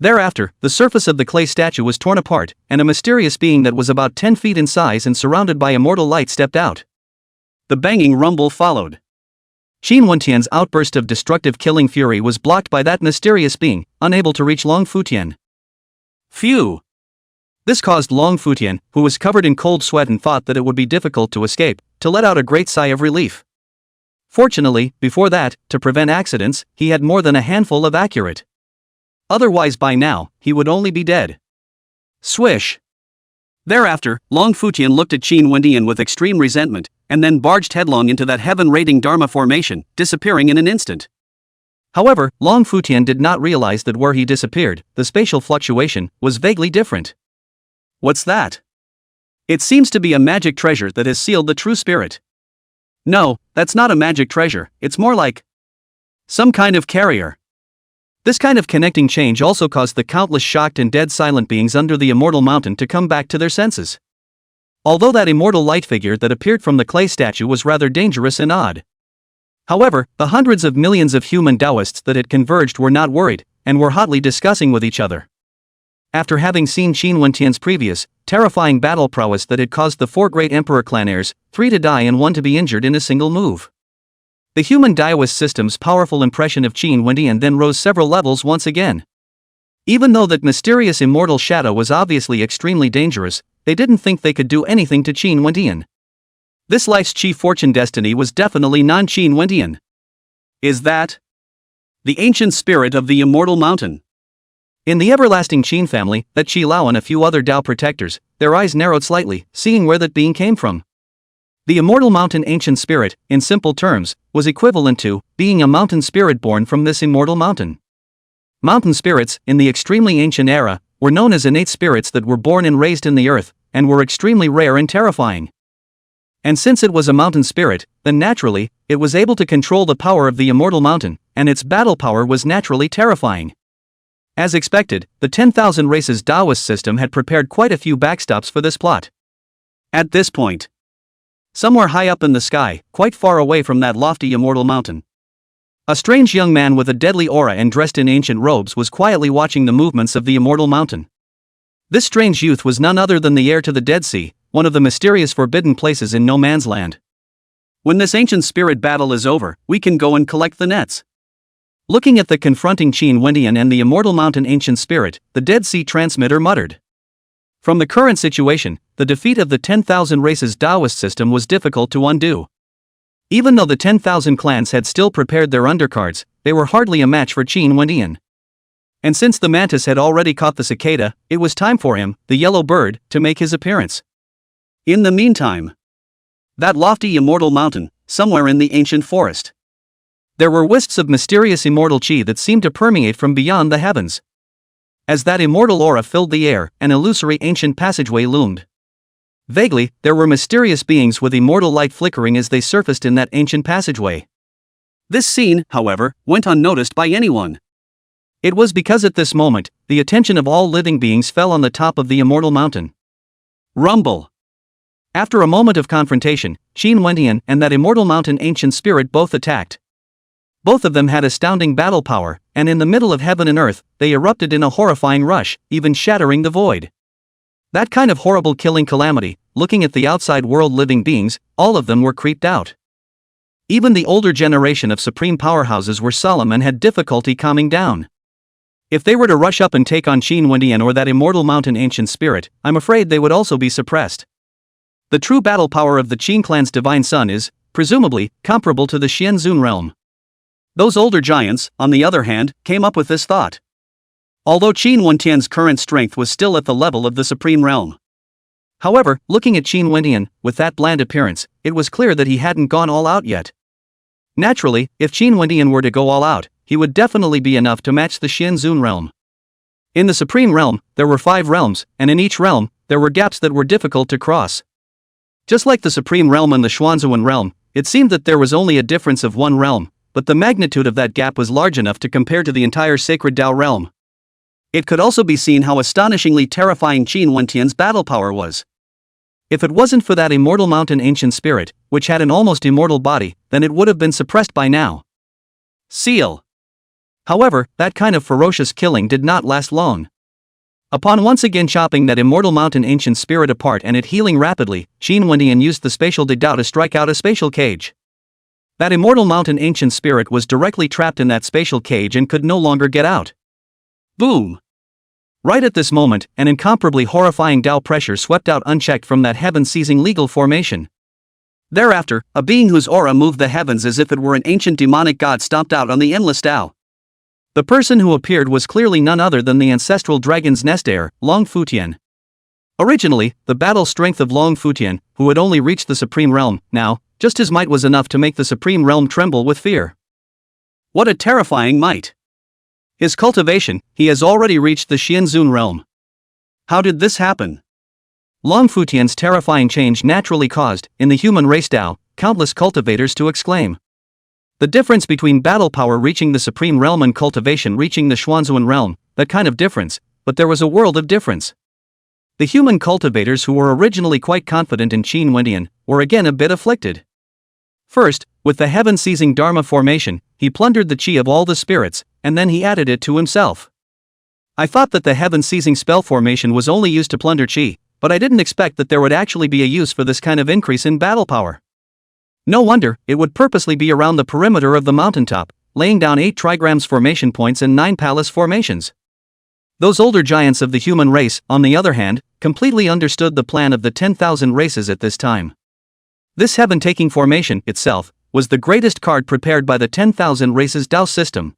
Thereafter, the surface of the clay statue was torn apart, and a mysterious being that was about 10 feet in size and surrounded by immortal light stepped out. The banging rumble followed. Qin Wentian's outburst of destructive killing fury was blocked by that mysterious being, unable to reach Long Futian. Phew! This caused Long Futian, who was covered in cold sweat and thought that it would be difficult to escape, to let out a great sigh of relief. Fortunately, before that, to prevent accidents, he had more than a handful of accurate. Otherwise by now, he would only be dead. Swish! Thereafter, Long Futian looked at Qin Wendian with extreme resentment, and then barged headlong into that heaven-raiding Dharma formation, disappearing in an instant. However, Long Futian did not realize that where he disappeared, the spatial fluctuation was vaguely different. What's that? It seems to be a magic treasure that has sealed the true spirit. No, that's not a magic treasure, it's more like some kind of carrier. This kind of connecting change also caused the countless shocked and dead silent beings under the immortal mountain to come back to their senses. Although that immortal light figure that appeared from the clay statue was rather dangerous and odd. However, the hundreds of millions of human Taoists that had converged were not worried, and were hotly discussing with each other. After having seen Qin Wentian's previous, terrifying battle prowess that had caused the 4 great emperor clan heirs, 3 to die and 1 to be injured in a single move. The human Daoist system's powerful impression of Qin Wendian then rose several levels once again. Even though that mysterious immortal shadow was obviously extremely dangerous, they didn't think they could do anything to Qin Wendian. This life's chief fortune destiny was definitely non-Qin Wendian. Is that the ancient spirit of the immortal mountain? In the everlasting Qin family, that Qi Lao and a few other Dao protectors, their eyes narrowed slightly, seeing where that being came from. The immortal mountain ancient spirit, in simple terms, was equivalent to being a mountain spirit born from this immortal mountain. Mountain spirits, in the extremely ancient era, were known as innate spirits that were born and raised in the earth, and were extremely rare and terrifying. And since it was a mountain spirit, then naturally, it was able to control the power of the immortal mountain, and its battle power was naturally terrifying. As expected, the 10,000 Races Taoist system had prepared quite a few backstops for this plot. At this point, somewhere high up in the sky, quite far away from that lofty immortal mountain, a strange young man with a deadly aura and dressed in ancient robes was quietly watching the movements of the immortal mountain. This strange youth was none other than the heir to the Dead Sea, one of the mysterious forbidden places in No Man's Land. When this ancient spirit battle is over, we can go and collect the nets. Looking at the confronting Qin Wendian and the immortal mountain ancient spirit, the Dead Sea transmitter muttered. From the current situation, the defeat of the 10,000 Races Taoist system was difficult to undo. Even though the 10,000 clans had still prepared their undercards, they were hardly a match for Qin Wendian. And since the mantis had already caught the cicada, it was time for him, the yellow bird, to make his appearance. In the meantime, that lofty immortal mountain, somewhere in the ancient forest, there were wisps of mysterious immortal qi that seemed to permeate from beyond the heavens. As that immortal aura filled the air, an illusory ancient passageway loomed. Vaguely, there were mysterious beings with immortal light flickering as they surfaced in that ancient passageway. This scene, however, went unnoticed by anyone. It was because at this moment, the attention of all living beings fell on the top of the immortal mountain. Rumble. After a moment of confrontation, Qin Wendian and that immortal mountain ancient spirit both attacked. Both of them had astounding battle power, and in the middle of heaven and earth, they erupted in a horrifying rush, even shattering the void. That kind of horrible killing calamity, looking at the outside world living beings, all of them were creeped out. Even the older generation of supreme powerhouses were solemn and had difficulty calming down. If they were to rush up and take on Qin Wendian or that immortal mountain ancient spirit, I'm afraid they would also be suppressed. The true battle power of the Qin clan's divine son is, presumably, comparable to the Xianzun realm. Those older giants, on the other hand, came up with this thought. Although Qin Wentian's current strength was still at the level of the supreme realm. However, looking at Qin Wendian, with that bland appearance, it was clear that he hadn't gone all out yet. Naturally, if Qin Wendian were to go all out, he would definitely be enough to match the Xianzun realm. In the supreme realm, there were 5 realms, and in each realm, there were gaps that were difficult to cross. Just like the Supreme Realm and the Xuanzuan Realm, it seemed that there was only a difference of one realm, but the magnitude of that gap was large enough to compare to the entire Sacred Tao realm. It could also be seen how astonishingly terrifying Qin Wentian's battle power was. If it wasn't for that immortal mountain ancient spirit, which had an almost immortal body, then it would have been suppressed by now. Seal. However, that kind of ferocious killing did not last long. Upon once again chopping that immortal mountain ancient spirit apart and it healing rapidly, Qin Wentian used the spatial Dao to strike out a spatial cage. That immortal mountain ancient spirit was directly trapped in that spatial cage and could no longer get out. Boom! Right at this moment, an incomparably horrifying Dao pressure swept out unchecked from that heaven-seizing legal formation. Thereafter, a being whose aura moved the heavens as if it were an ancient demonic god stomped out on the endless Dao. The person who appeared was clearly none other than the ancestral dragon's nest heir, Long Futian. Originally, the battle strength of Long Futian, who had only reached the Supreme Realm, now, just his might was enough to make the Supreme Realm tremble with fear. What a terrifying might! His cultivation, he has already reached the Xianzun realm. How did this happen? Long Futian's terrifying change naturally caused, in the human race Dao, countless cultivators to exclaim. The difference between battle power reaching the Supreme Realm and cultivation reaching the Xuanzuan realm, that kind of difference, but there was a world of difference. The human cultivators who were originally quite confident in Qin Wentian, were again a bit afflicted. First, with the heaven-seizing Dharma formation, he plundered the qi of all the spirits, and then he added it to himself. I thought that the heaven-seizing spell formation was only used to plunder qi, but I didn't expect that there would actually be a use for this kind of increase in battle power. No wonder, it would purposely be around the perimeter of the mountaintop, laying down 8 trigrams formation points and 9 palace formations. Those older giants of the human race, on the other hand, completely understood the plan of the 10,000 races at this time. This heaven-taking formation, itself, was the greatest card prepared by the 10,000 races Dao system.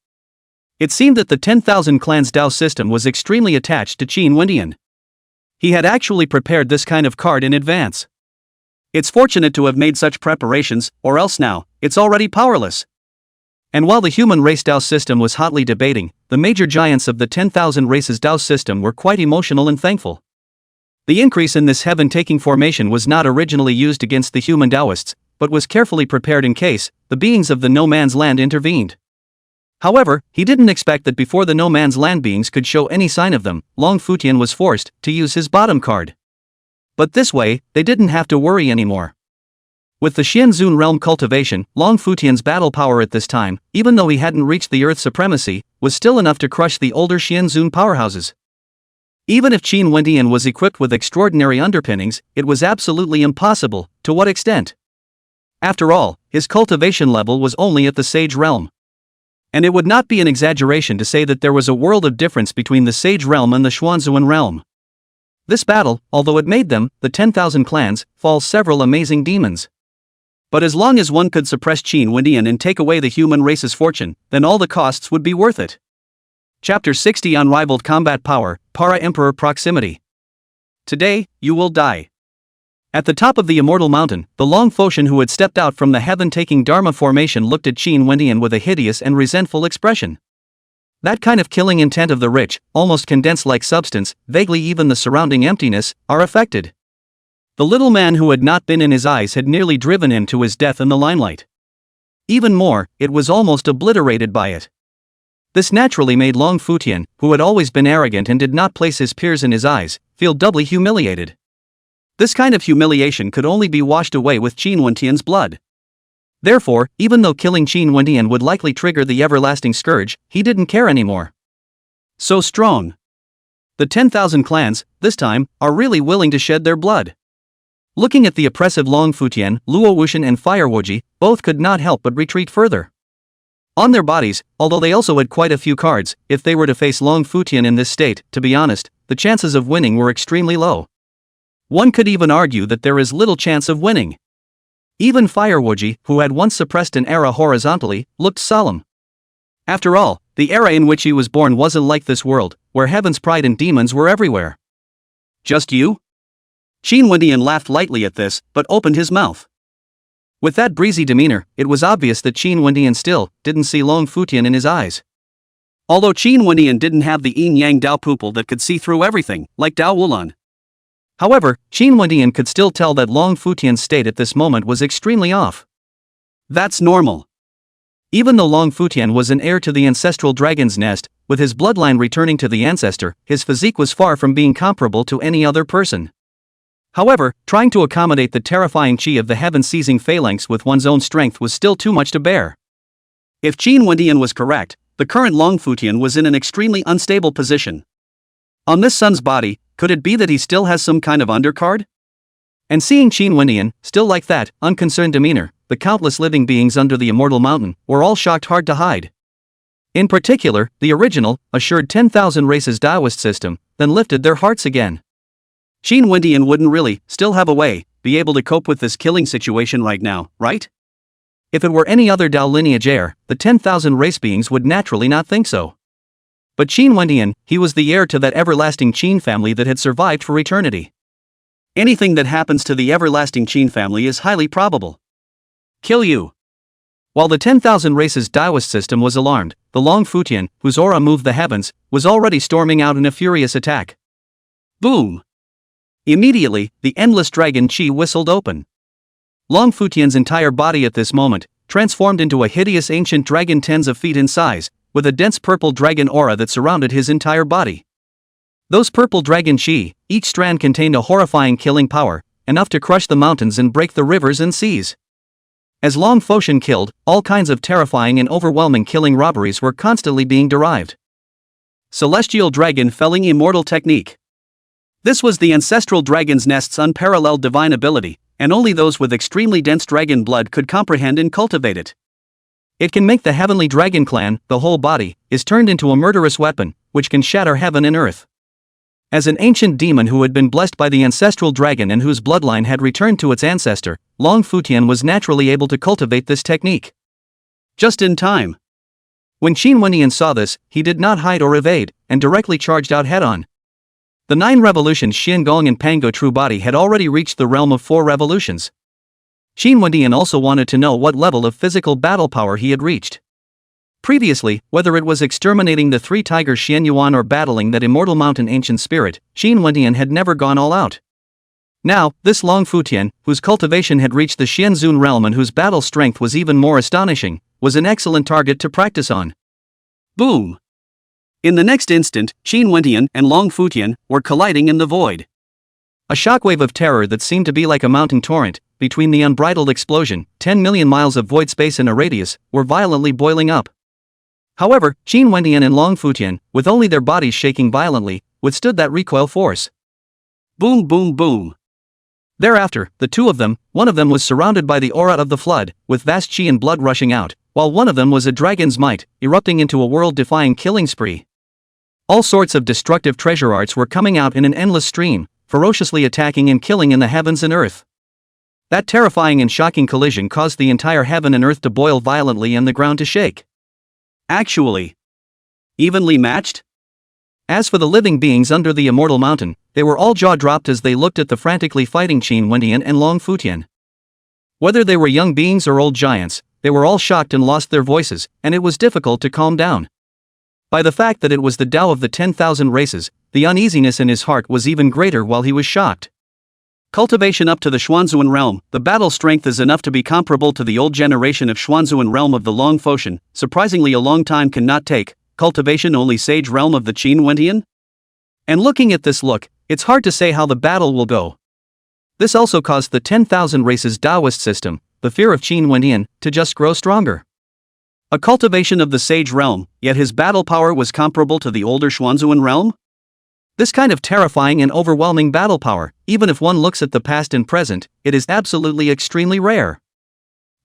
It seemed that the 10,000 clans Dao system was extremely attached to Qin Wentian. He had actually prepared this kind of card in advance. It's fortunate to have made such preparations, or else now, it's already powerless. And while the human race Dao system was hotly debating, the major giants of the 10,000 races Dao system were quite emotional and thankful. The increase in this heaven-taking formation was not originally used against the human Taoists, but was carefully prepared in case the beings of the No Man's Land intervened. However, he didn't expect that before the No Man's Land beings could show any sign of them, Long Futian was forced to use his bottom card. But this way, they didn't have to worry anymore. With the Xianzun realm cultivation, Long Futian's battle power at this time, even though he hadn't reached the Earth's supremacy, was still enough to crush the older Xianzun powerhouses. Even if Qin Wentian was equipped with extraordinary underpinnings, it was absolutely impossible. To what extent? After all, his cultivation level was only at the Sage realm. And it would not be an exaggeration to say that there was a world of difference between the Sage realm and the Xuanzuan realm. This battle, although it made them, the 10,000 clans, fall several amazing demons. But as long as one could suppress Qin Wentian and take away the human race's fortune, then all the costs would be worth it. Chapter 60 Unrivaled Combat Power, Para-Emperor Proximity. Today, you will die. At the top of the immortal mountain, the Long Foshan who had stepped out from the heaven-taking Dharma formation looked at Qin Wentian with a hideous and resentful expression. That kind of killing intent of the rich, almost condensed-like substance, vaguely even the surrounding emptiness, are affected. The little man who had not been in his eyes had nearly driven him to his death in the limelight. Even more, it was almost obliterated by it. This naturally made Long Futian, who had always been arrogant and did not place his peers in his eyes, feel doubly humiliated. This kind of humiliation could only be washed away with Qin Wentian's blood. Therefore, even though killing Qin Wentian would likely trigger the everlasting scourge, he didn't care anymore. So strong. The 10,000 clans, this time, are really willing to shed their blood. Looking at the oppressive Long Futian, Luo Wuxian and Fire Woji, both could not help but retreat further. On their bodies, although they also had quite a few cards, if they were to face Long Futian in this state, to be honest, the chances of winning were extremely low. One could even argue that there is little chance of winning. Even Fire Woji, who had once suppressed an era horizontally, looked solemn. After all, the era in which he was born wasn't like this world, where heaven's pride and demons were everywhere. Just you? Qin Wentian laughed lightly at this, but opened his mouth. With that breezy demeanor, it was obvious that Qin Wentian still didn't see Long Futian in his eyes. Although Qin Wentian didn't have the yin-yang Dao pupil that could see through everything, like Dao Wulan. However, Qin Wendian could still tell that Long Futian's state at this moment was extremely off. That's normal. Even though Long Futian was an heir to the ancestral dragon's nest, with his bloodline returning to the ancestor, his physique was far from being comparable to any other person. However, trying to accommodate the terrifying chi of the heaven-seizing phalanx with one's own strength was still too much to bear. If Qin Wendian was correct, the current Long Futian was in an extremely unstable position. On this son's body, could it be that he still has some kind of undercard? And seeing Qin Wendian, still like that, unconcerned demeanor, the countless living beings under the immortal mountain were all shocked hard to hide. In particular, the original, assured 10,000 races Taoist system, then lifted their hearts again. Qin Wendian wouldn't really, still have a way, be able to cope with this killing situation right now, right? If it were any other Dao lineage heir, the 10,000 race beings would naturally not think so. But Qin Wendian, he was the heir to that everlasting Qin family that had survived for eternity. Anything that happens to the everlasting Qin family is highly probable. Kill you. While the 10,000 races Taoist system was alarmed, the Long Futian, whose aura moved the heavens, was already storming out in a furious attack. Boom! Immediately, the endless dragon chi whistled open. Long Futian's entire body at this moment transformed into a hideous ancient dragon tens of feet in size, with a dense purple dragon aura that surrounded his entire body. Those purple dragon chi, each strand contained a horrifying killing power, enough to crush the mountains and break the rivers and seas. As Long Futian killed, all kinds of terrifying and overwhelming killing robberies were constantly being derived. Celestial Dragon Felling Immortal Technique. This was the ancestral dragon's nest's unparalleled divine ability, and only those with extremely dense dragon blood could comprehend and cultivate it. It can make the heavenly dragon clan, the whole body, is turned into a murderous weapon, which can shatter heaven and earth. As an ancient demon who had been blessed by the ancestral dragon and whose bloodline had returned to its ancestor, Long Futian was naturally able to cultivate this technique. Just in time. When Qin Wendian saw this, he did not hide or evade, and directly charged out head-on. The 9 revolutions Xian Gong and Pango True Body had already reached the realm of 4 revolutions. Qin Wendian also wanted to know what level of physical battle power he had reached. Previously, whether it was exterminating the 3 tigers Xian Yuan or battling that immortal mountain ancient spirit, Qin Wendian had never gone all out. Now, this Long Futian, whose cultivation had reached the Xianzun realm and whose battle strength was even more astonishing, was an excellent target to practice on. Boom! In the next instant, Qin Wendian and Long Futian were colliding in the void. A shockwave of terror that seemed to be like a mounting torrent, between the unbridled explosion, 10 million miles of void space in a radius, were violently boiling up. However, Qin Wendian and Long Futian, with only their bodies shaking violently, withstood that recoil force. Boom boom boom. Thereafter, the two of them, one of them was surrounded by the aura of the flood, with vast chi and blood rushing out, while one of them was a dragon's might, erupting into a world-defying killing spree. All sorts of destructive treasure arts were coming out in an endless stream, ferociously attacking and killing in the heavens and earth. That terrifying and shocking collision caused the entire heaven and earth to boil violently and the ground to shake. Actually, evenly matched? As for the living beings under the immortal mountain, they were all jaw-dropped as they looked at the frantically fighting Qin Wendian and Long Futian. Whether they were young beings or old giants, they were all shocked and lost their voices, and it was difficult to calm down. By the fact that it was the Tao of the 10,000 races, the uneasiness in his heart was even greater while he was shocked. Cultivation up to the Xuanzuan realm, the battle strength is enough to be comparable to the old generation of Xuanzuan realm of the Long Futian, surprisingly a long time cannot take, cultivation only sage realm of the Qin Wendian? And looking at this look, it's hard to say how the battle will go. This also caused the 10,000 races Taoist system, the fear of Qin Wendian, to just grow stronger. A cultivation of the sage realm, yet his battle power was comparable to the older Xuanzuan realm? This kind of terrifying and overwhelming battle power, even if one looks at the past and present, it is absolutely extremely rare.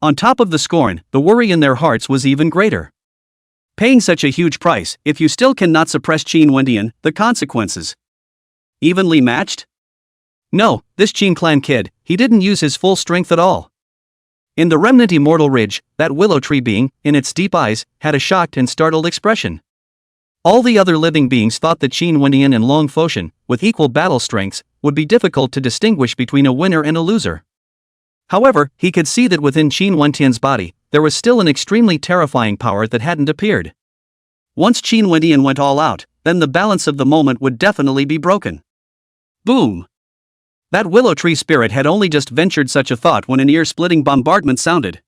On top of the scorn, the worry in their hearts was even greater. Paying such a huge price, if you still cannot suppress Qin Wendian, the consequences. Evenly matched? No, this Qin clan kid, he didn't use his full strength at all. In the remnant immortal ridge, that willow tree being, in its deep eyes, had a shocked and startled expression. All the other living beings thought that Qin Wendian and Long Futian, with equal battle strengths, would be difficult to distinguish between a winner and a loser. However, he could see that within Qin Wendian's body, there was still an extremely terrifying power that hadn't appeared. Once Qin Wendian went all out, then the balance of the moment would definitely be broken. Boom! That willow tree spirit had only just ventured such a thought when an ear-splitting bombardment sounded.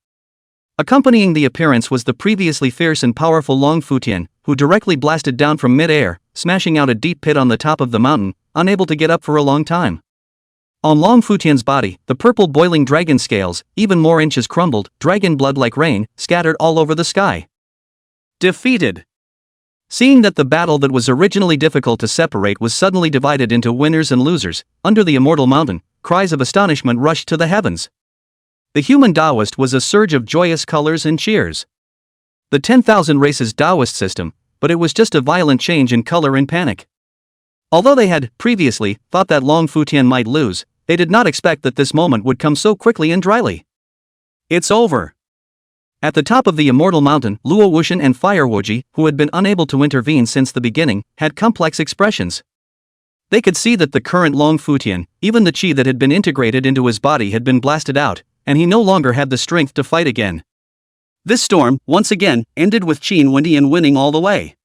Accompanying the appearance was the previously fierce and powerful Long Futian, who directly blasted down from mid-air, smashing out a deep pit on the top of the mountain, unable to get up for a long time. On Long Futian's body, the purple boiling dragon scales, even more inches crumbled, dragon blood like rain, scattered all over the sky. Defeated. Seeing that the battle that was originally difficult to separate was suddenly divided into winners and losers, under the immortal mountain, cries of astonishment rushed to the heavens. The human Taoist was a surge of joyous colors and cheers. The 10,000 races Taoist system, but it was just a violent change in color and panic. Although they had, previously, thought that Long Futian might lose, they did not expect that this moment would come so quickly and dryly. It's over. At the top of the immortal mountain, Luo Wuxian and Fire Wuji, who had been unable to intervene since the beginning, had complex expressions. They could see that the current Long Futian, even the chi that had been integrated into his body, had been blasted out, and he no longer had the strength to fight again. This storm, once again, ended with Qin Wendian winning all the way.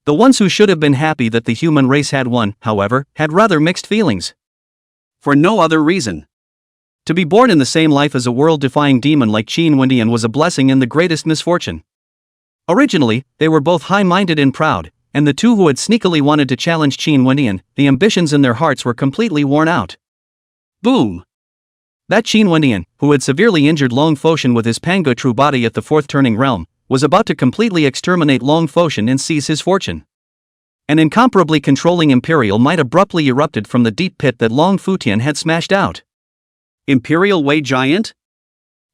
The ones who should have been happy that the human race had won, however, had rather mixed feelings. For no other reason. To be born in the same life as a world-defying demon like Qin Wendian was a blessing and the greatest misfortune. Originally, they were both high-minded and proud, and the two who had sneakily wanted to challenge Qin Wendian, the ambitions in their hearts were completely worn out. Boom! That Qin Wendian, who had severely injured Long Foshan with his Pango True body at the fourth turning realm, was about to completely exterminate Long Foshan and seize his fortune. An incomparably controlling Imperial might abruptly erupted from the deep pit that Long Futian had smashed out. Imperial Way Giant?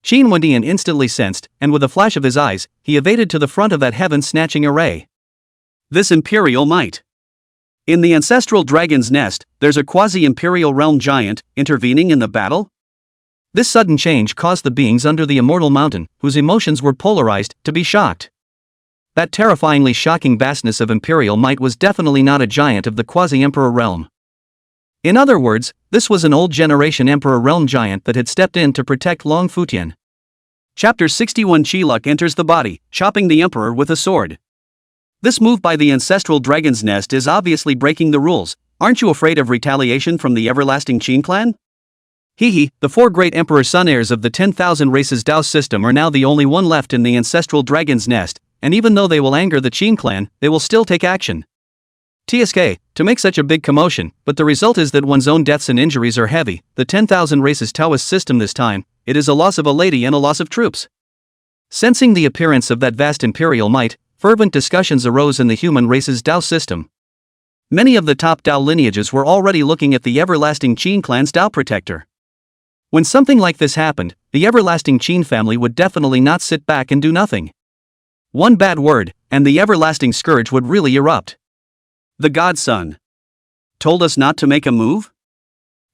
Qin Wendian instantly sensed, and with a flash of his eyes, he evaded to the front of that heaven-snatching array. This Imperial might. In the ancestral dragon's nest, there's a quasi-Imperial realm giant, intervening in the battle? This sudden change caused the beings under the immortal mountain, whose emotions were polarized, to be shocked. That terrifyingly shocking vastness of imperial might was definitely not a giant of the quasi-emperor realm. In other words, this was an old generation emperor realm giant that had stepped in to protect Long Futian. Chapter 61 Qiluk enters the body, chopping the emperor with a sword. This move by the ancestral dragon's nest is obviously breaking the rules. Aren't you afraid of retaliation from the everlasting Qin clan? The 4 great emperor son heirs of the 10,000 races Dao system are now the only one left in the ancestral dragon's nest, and even though they will anger the Qin clan, they will still take action. TSK, to make such a big commotion, but the result is that one's own deaths and injuries are heavy. The 10,000 races Taoist system this time, it is a loss of a lady and a loss of troops. Sensing the appearance of that vast imperial might, fervent discussions arose in the human race's Dao system. Many of the top Dao lineages were already looking at the everlasting Qin clan's Dao protector. When something like this happened, the everlasting Qin family would definitely not sit back and do nothing. One bad word, and the everlasting scourge would really erupt. The godson told us not to make a move?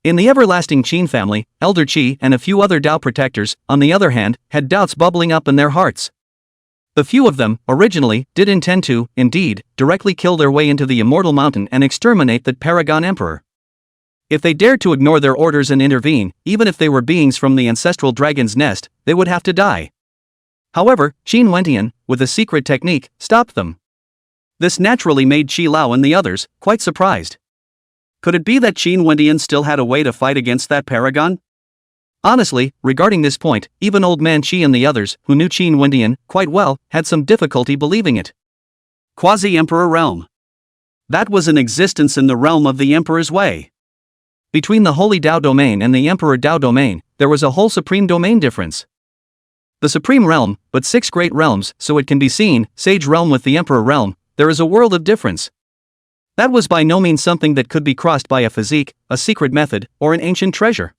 In the everlasting Qin family, Elder Qi and a few other Dao protectors, on the other hand, had doubts bubbling up in their hearts. The few of them, originally, did intend to, indeed, directly kill their way into the immortal mountain and exterminate that paragon emperor. If they dared to ignore their orders and intervene, even if they were beings from the ancestral dragon's nest, they would have to die. However, Qin Wendian, with a secret technique, stopped them. This naturally made Qi Lao and the others quite surprised. Could it be that Qin Wendian still had a way to fight against that paragon? Honestly, regarding this point, even old man Qi and the others, who knew Qin Wendian quite well, had some difficulty believing it. Quasi-Emperor Realm. That was an existence in the realm of the Emperor's Way. Between the Holy Dao Domain and the Emperor Dao Domain, there was a whole Supreme Domain difference. The Supreme Realm, but 6 great realms, so it can be seen, Sage Realm with the Emperor Realm, there is a world of difference. That was by no means something that could be crossed by a physique, a secret method, or an ancient treasure.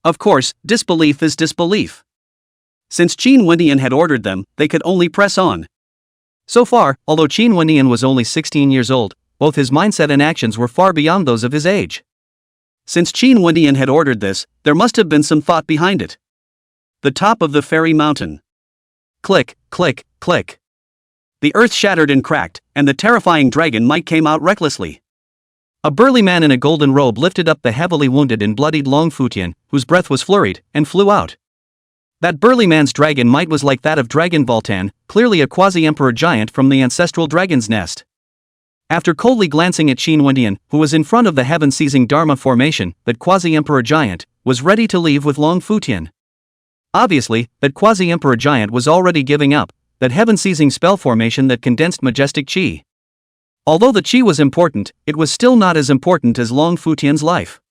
Of course, disbelief is disbelief. Since Qin Wendian had ordered them, they could only press on. So far, although Qin Wendian was only 16 years old, both his mindset and actions were far beyond those of his age. Since Qin Wendian had ordered this, there must have been some thought behind it. The top of the fairy mountain. Click, click, click. The earth shattered and cracked, and the terrifying dragon might came out recklessly. A burly man in a golden robe lifted up the heavily wounded and bloodied Long Futian, whose breath was flurried, and flew out. That burly man's dragon might was like that of Dragon Voltan, clearly a quasi-emperor giant from the ancestral dragon's nest. After coldly glancing at Qin Wendian, who was in front of the heaven-seizing Dharma formation, that quasi-emperor giant was ready to leave with Long Futian. Obviously, that quasi-emperor giant was already giving up that heaven-seizing spell formation that condensed majestic qi. Although the qi was important, it was still not as important as Long Futian's life.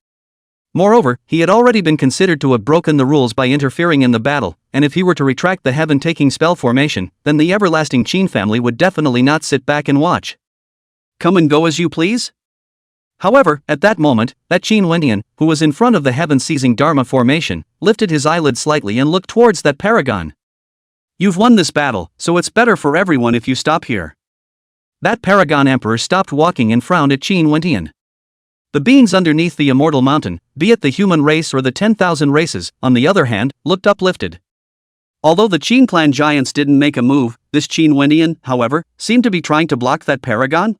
Moreover, he had already been considered to have broken the rules by interfering in the battle, and if he were to retract the heaven-taking spell formation, then the everlasting Qin family would definitely not sit back and watch. Come and go as you please? However, at that moment, that Qin Wendian, who was in front of the heaven-seizing Dharma formation, lifted his eyelids slightly and looked towards that paragon. You've won this battle, so it's better for everyone if you stop here. That paragon emperor stopped walking and frowned at Qin Wendian. The beings underneath the immortal mountain, be it the human race or the 10,000 races, on the other hand, looked uplifted. Although the Qin clan giants didn't make a move, this Qin Wendian, however, seemed to be trying to block that paragon.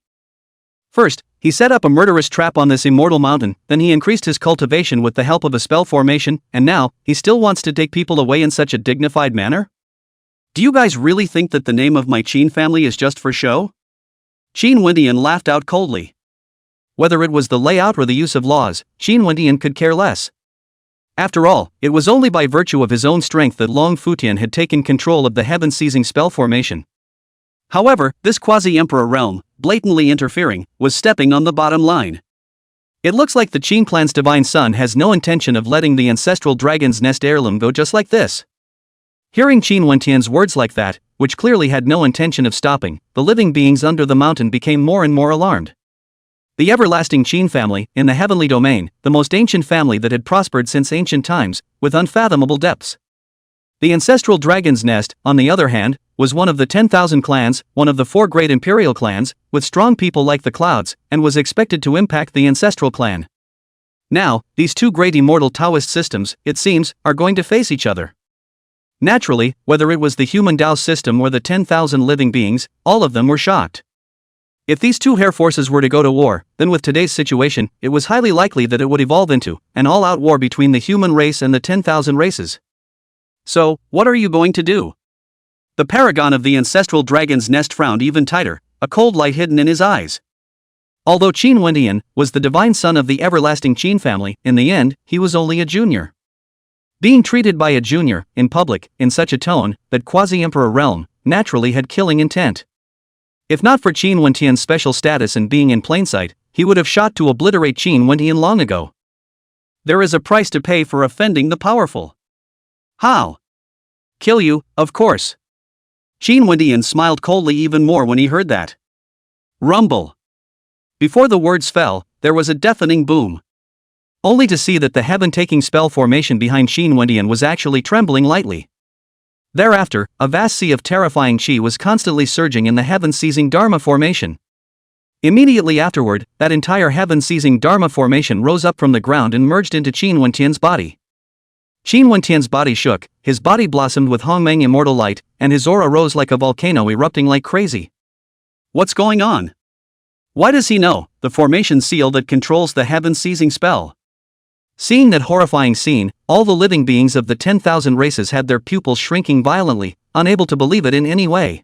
First, he set up a murderous trap on this immortal mountain, then he increased his cultivation with the help of a spell formation, and now, he still wants to take people away in such a dignified manner? Do you guys really think that the name of my Qin family is just for show? Qin Wendian laughed out coldly. Whether it was the layout or the use of laws, Qin Wendian could care less. After all, it was only by virtue of his own strength that Long Futian had taken control of the heaven-seizing spell formation. However, this quasi-emperor realm, blatantly interfering, was stepping on the bottom line. It looks like the Qin clan's divine son has no intention of letting the ancestral dragon's nest heirloom go just like this. Hearing Qin Wendian's words like that, which clearly had no intention of stopping, the living beings under the mountain became more and more alarmed. The everlasting Qin family, in the heavenly domain, the most ancient family that had prospered since ancient times, with unfathomable depths. The ancestral dragon's nest, on the other hand, was one of the 10,000 clans, one of the 4 great imperial clans, with strong people like the clouds, and was expected to impact the ancestral clan. Now, these 2 great immortal Taoist systems, it seems, are going to face each other. Naturally, whether it was the human Tao system or the 10,000 living beings, all of them were shocked. If these 2 hair forces were to go to war, then with today's situation, it was highly likely that it would evolve into an all-out war between the human race and the 10,000 races. So, what are you going to do? The paragon of the ancestral dragon's nest frowned even tighter, a cold light hidden in his eyes. Although Qin Wendian was the divine son of the everlasting Qin family, in the end, he was only a junior. Being treated by a junior, in public, in such a tone, that quasi-emperor realm, naturally had killing intent. If not for Qin Wendian's special status and being in plain sight, he would have shot to obliterate Qin Wendian long ago. There is a price to pay for offending the powerful. How? Kill you, of course. Qin Wendian smiled coldly even more when he heard that. Rumble. Before the words fell, there was a deafening boom. Only to see that the heaven-taking spell formation behind Qin Wendian was actually trembling lightly. Thereafter, a vast sea of terrifying qi was constantly surging in the heaven-seizing Dharma formation. Immediately afterward, that entire heaven-seizing Dharma formation rose up from the ground and merged into Qin Wendian's body. Qin Wendian's body shook, his body blossomed with Hongmeng immortal light, and his aura rose like a volcano erupting like crazy. What's going on? Why does he know the formation seal that controls the heaven-seizing spell? Seeing that horrifying scene, all the living beings of the 10,000 races had their pupils shrinking violently, unable to believe it in any way.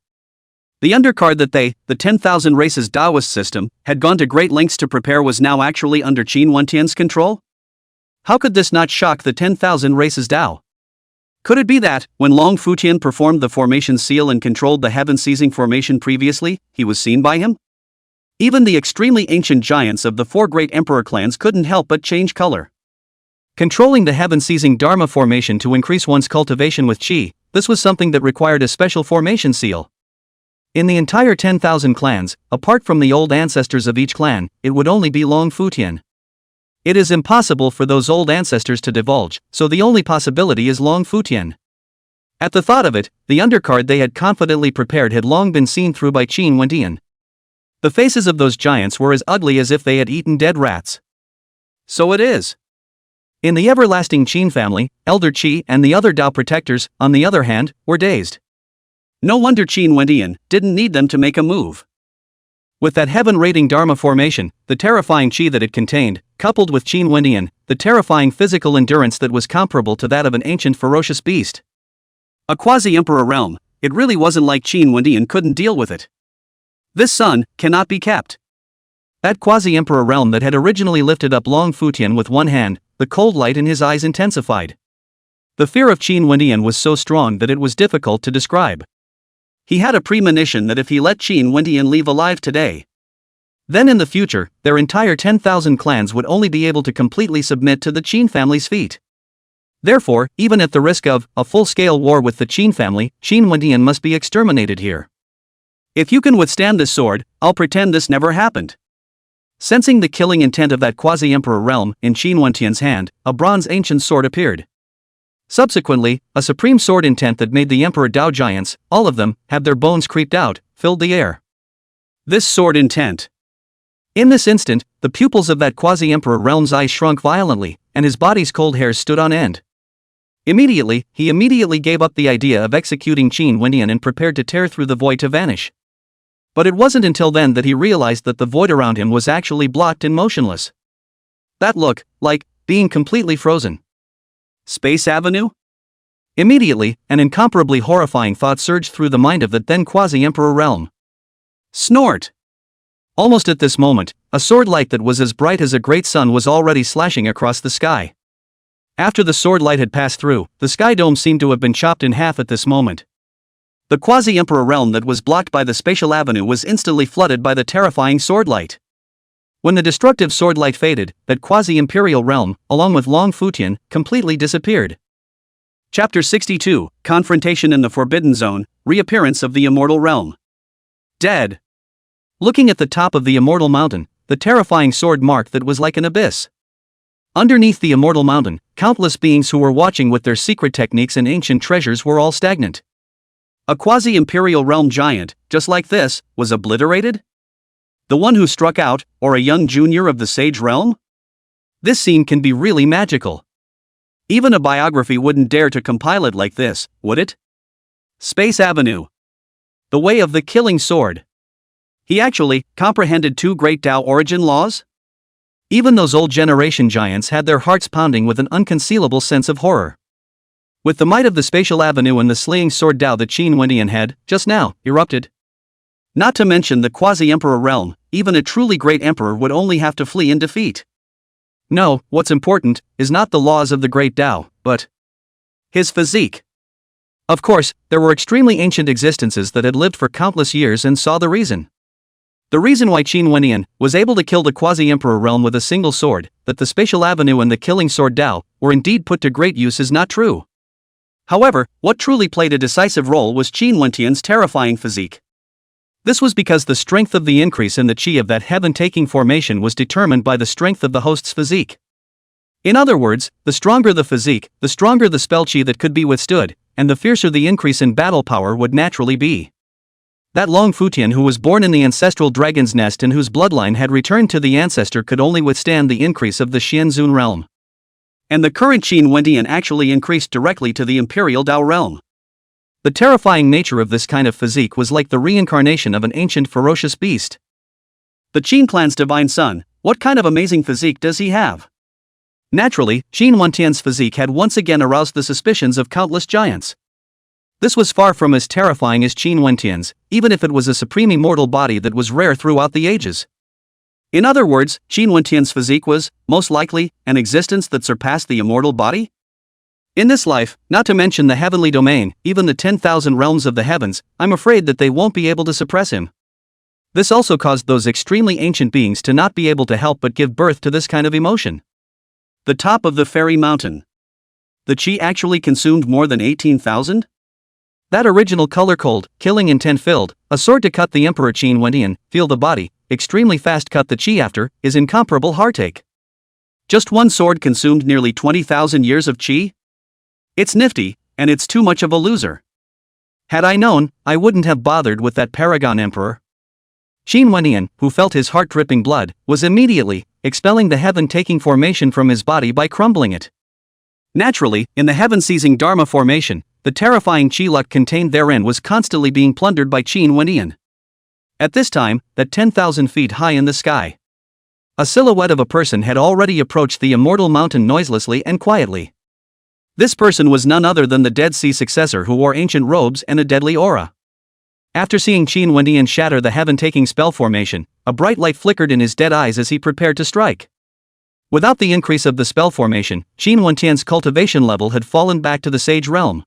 The undercard that they, the 10,000 races Taoist system, had gone to great lengths to prepare was now actually under Qin Wendian's control? How could this not shock the 10,000 races Tao? Could it be that, when Long Futian performed the formation seal and controlled the heaven-seizing formation previously, he was seen by him? Even the extremely ancient giants of the 4 great emperor clans couldn't help but change color. Controlling the heaven-seizing Dharma formation to increase one's cultivation with qi, this was something that required a special formation seal. In the entire 10,000 clans, apart from the old ancestors of each clan, it would only be Long Futian. It is impossible for those old ancestors to divulge, so the only possibility is Long Futian. At the thought of it, the undercard they had confidently prepared had long been seen through by Qin Wendian. The faces of those giants were as ugly as if they had eaten dead rats. So it is. In the everlasting Qin family, Elder Qi and the other Tao protectors, on the other hand, were dazed. No wonder Qin Wendian didn't need them to make a move. With that heaven-rating Dharma formation, the terrifying qi that it contained, coupled with Qin Wendian, the terrifying physical endurance that was comparable to that of an ancient ferocious beast. A quasi-emperor realm, it really wasn't like Qin Wendian couldn't deal with it. This son cannot be kept. That quasi-emperor realm that had originally lifted up Long Futian with one hand, the cold light in his eyes intensified. The fear of Qin Wendian was so strong that it was difficult to describe. He had a premonition that if he let Qin Wendian leave alive today, then in the future, their entire 10,000 clans would only be able to completely submit to the Qin family's feet. Therefore, even at the risk of a full-scale war with the Qin family, Qin Wendian must be exterminated here. If you can withstand this sword, I'll pretend this never happened. Sensing the killing intent of that quasi-emperor realm in Qin Wendian's hand, a bronze ancient sword appeared. Subsequently, a supreme sword intent that made the Emperor Dao giants, all of them, have their bones creeped out, filled the air. This sword intent. In this instant, the pupils of that quasi-emperor realm's eyes shrunk violently, and his body's cold hairs stood on end. Immediately, he gave up the idea of executing Qin Wendian and prepared to tear through the void to vanish. But it wasn't until then that he realized that the void around him was actually blocked and motionless. That look, like being completely frozen. Space Avenue? Immediately, an incomparably horrifying thought surged through the mind of the then quasi-emperor realm. Snort! Almost at this moment, a sword light that was as bright as a great sun was already slashing across the sky. After the sword light had passed through, the sky dome seemed to have been chopped in half at this moment. The quasi-emperor realm that was blocked by the spatial avenue was instantly flooded by the terrifying sword light. When the destructive sword light faded, that quasi-imperial realm, along with Long Futian, completely disappeared. Chapter 62, Confrontation in the Forbidden Zone, Reappearance of the Immortal Realm. Dead. Looking at the top of the Immortal Mountain, the terrifying sword marked that was like an abyss. Underneath the Immortal Mountain, countless beings who were watching with their secret techniques and ancient treasures were all stagnant. A quasi-imperial realm giant, just like this, was obliterated? The one who struck out, or a young junior of the Sage Realm? This scene can be really magical. Even a biography wouldn't dare to compile it like this, would it? Space Avenue. The way of the killing sword. He actually comprehended two great Tao origin laws? Even those old generation giants had their hearts pounding with an unconcealable sense of horror. With the might of the spatial avenue and the slaying sword Tao that Qin Wendian had, just now, erupted. Not to mention the quasi-emperor realm, even a truly great emperor would only have to flee in defeat. No, what's important is not the laws of the great Tao, but his physique. Of course, there were extremely ancient existences that had lived for countless years and saw the reason. The reason why Qin Wendian was able to kill the quasi-emperor realm with a single sword, that the spatial avenue and the killing sword Tao were indeed put to great use is not true. However, what truly played a decisive role was Qin Wendian's terrifying physique. This was because the strength of the increase in the chi of that heaven-taking formation was determined by the strength of the host's physique. In other words, the stronger the physique, the stronger the spell chi that could be withstood, and the fiercer the increase in battle power would naturally be. That Long Futian who was born in the ancestral dragon's nest and whose bloodline had returned to the ancestor could only withstand the increase of the Xianzun realm. And the current Qin Wendian actually increased directly to the Imperial Dao realm. The terrifying nature of this kind of physique was like the reincarnation of an ancient ferocious beast. The Qin clan's divine son, what kind of amazing physique does he have? Naturally, Qin Wendian's physique had once again aroused the suspicions of countless giants. This was far from as terrifying as Qin Wendian's, even if it was a supreme immortal body that was rare throughout the ages. In other words, Qin Wendian's physique was, most likely, an existence that surpassed the immortal body? In this life, not to mention the heavenly domain, even the 10,000 realms of the heavens, I'm afraid that they won't be able to suppress him. This also caused those extremely ancient beings to not be able to help but give birth to this kind of emotion. The top of the fairy mountain. The chi actually consumed more than 18,000? That original color-cold, killing intent-filled, a sword to cut the Emperor Qin Wendian, feel the body, extremely fast cut the chi after, is incomparable heartache. Just one sword consumed nearly 20,000 years of chi? It's nifty, and it's too much of a loser. Had I known, I wouldn't have bothered with that paragon emperor. Qin Wendian, who felt his heart dripping blood, was immediately expelling the heaven-taking formation from his body by crumbling it. Naturally, in the heaven-seizing Dharma formation, the terrifying chi luck contained therein was constantly being plundered by Qin Wendian. At this time, that 10,000 feet high in the sky, a silhouette of a person had already approached the immortal mountain noiselessly and quietly. This person was none other than the Dead Sea successor who wore ancient robes and a deadly aura. After seeing Qin Wendian shatter the heaven-taking spell formation, a bright light flickered in his dead eyes as he prepared to strike. Without the increase of the spell formation, Qin Wentian's cultivation level had fallen back to the sage realm.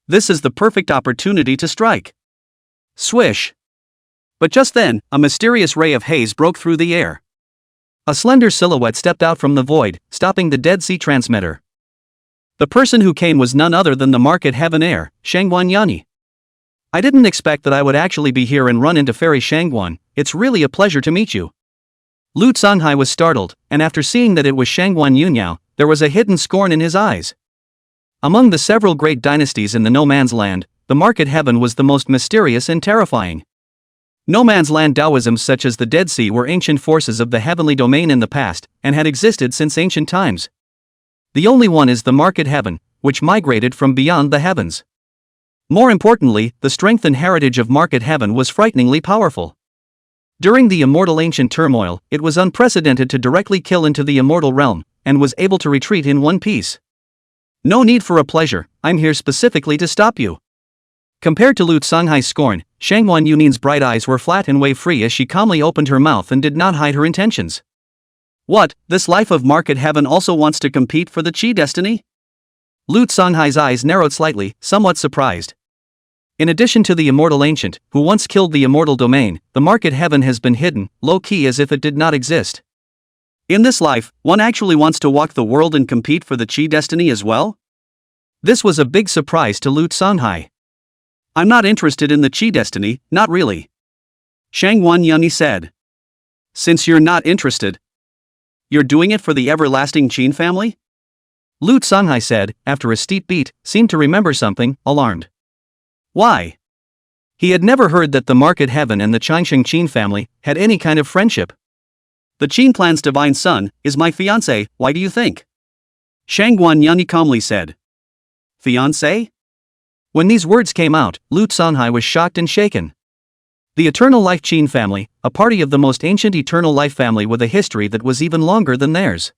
This is the perfect opportunity to strike. Swish! But just then, a mysterious ray of haze broke through the air. A slender silhouette stepped out from the void, stopping the Dead Sea transmitter. The person who came was none other than the Market Heaven heir, Shangguan Yani. I didn't expect that I would actually be here and run into Fairy Shangguan. It's really a pleasure to meet you. Lu Songhai was startled, and after seeing that it was Shangguan Yunyao, there was a hidden scorn in his eyes. Among the several great dynasties in the No Man's Land, the Market Heaven was the most mysterious and terrifying. No Man's Land Taoisms such as the Dead Sea were ancient forces of the heavenly domain in the past, and had existed since ancient times. The only one is the Market Heaven, which migrated from beyond the heavens. More importantly, the strength and heritage of Market Heaven was frighteningly powerful. During the immortal ancient turmoil, it was unprecedented to directly kill into the immortal realm, and was able to retreat in one piece. No need for a pleasure, I'm here specifically to stop you. Compared to Lu Songhai's scorn, Shangguan Yunin's bright eyes were flat and wave-free as she calmly opened her mouth and did not hide her intentions. What, this life of Market Heaven also wants to compete for the Qi destiny? Lu Songhai's eyes narrowed slightly, somewhat surprised. In addition to the immortal ancient, who once killed the immortal domain, the Market Heaven has been hidden, low-key as if it did not exist. In this life, one actually wants to walk the world and compete for the Qi destiny as well? This was a big surprise to Lu Songhai. I'm not interested in the Qi destiny, not really. Shangguan Yani said. Since you're not interested, you're doing it for the everlasting Qin family? Lu Songhai said, after a steep beat, seemed to remember something, alarmed. Why? He had never heard that the Market Heaven and the Changsheng Qin family had any kind of friendship. The Qin clan's divine son is my fiancé, why do you think? Shangguan Yani calmly said. Fiancé? When these words came out, Lu Songhai was shocked and shaken. The Eternal Life Qin family, a party of the most ancient Eternal Life family with a history that was even longer than theirs.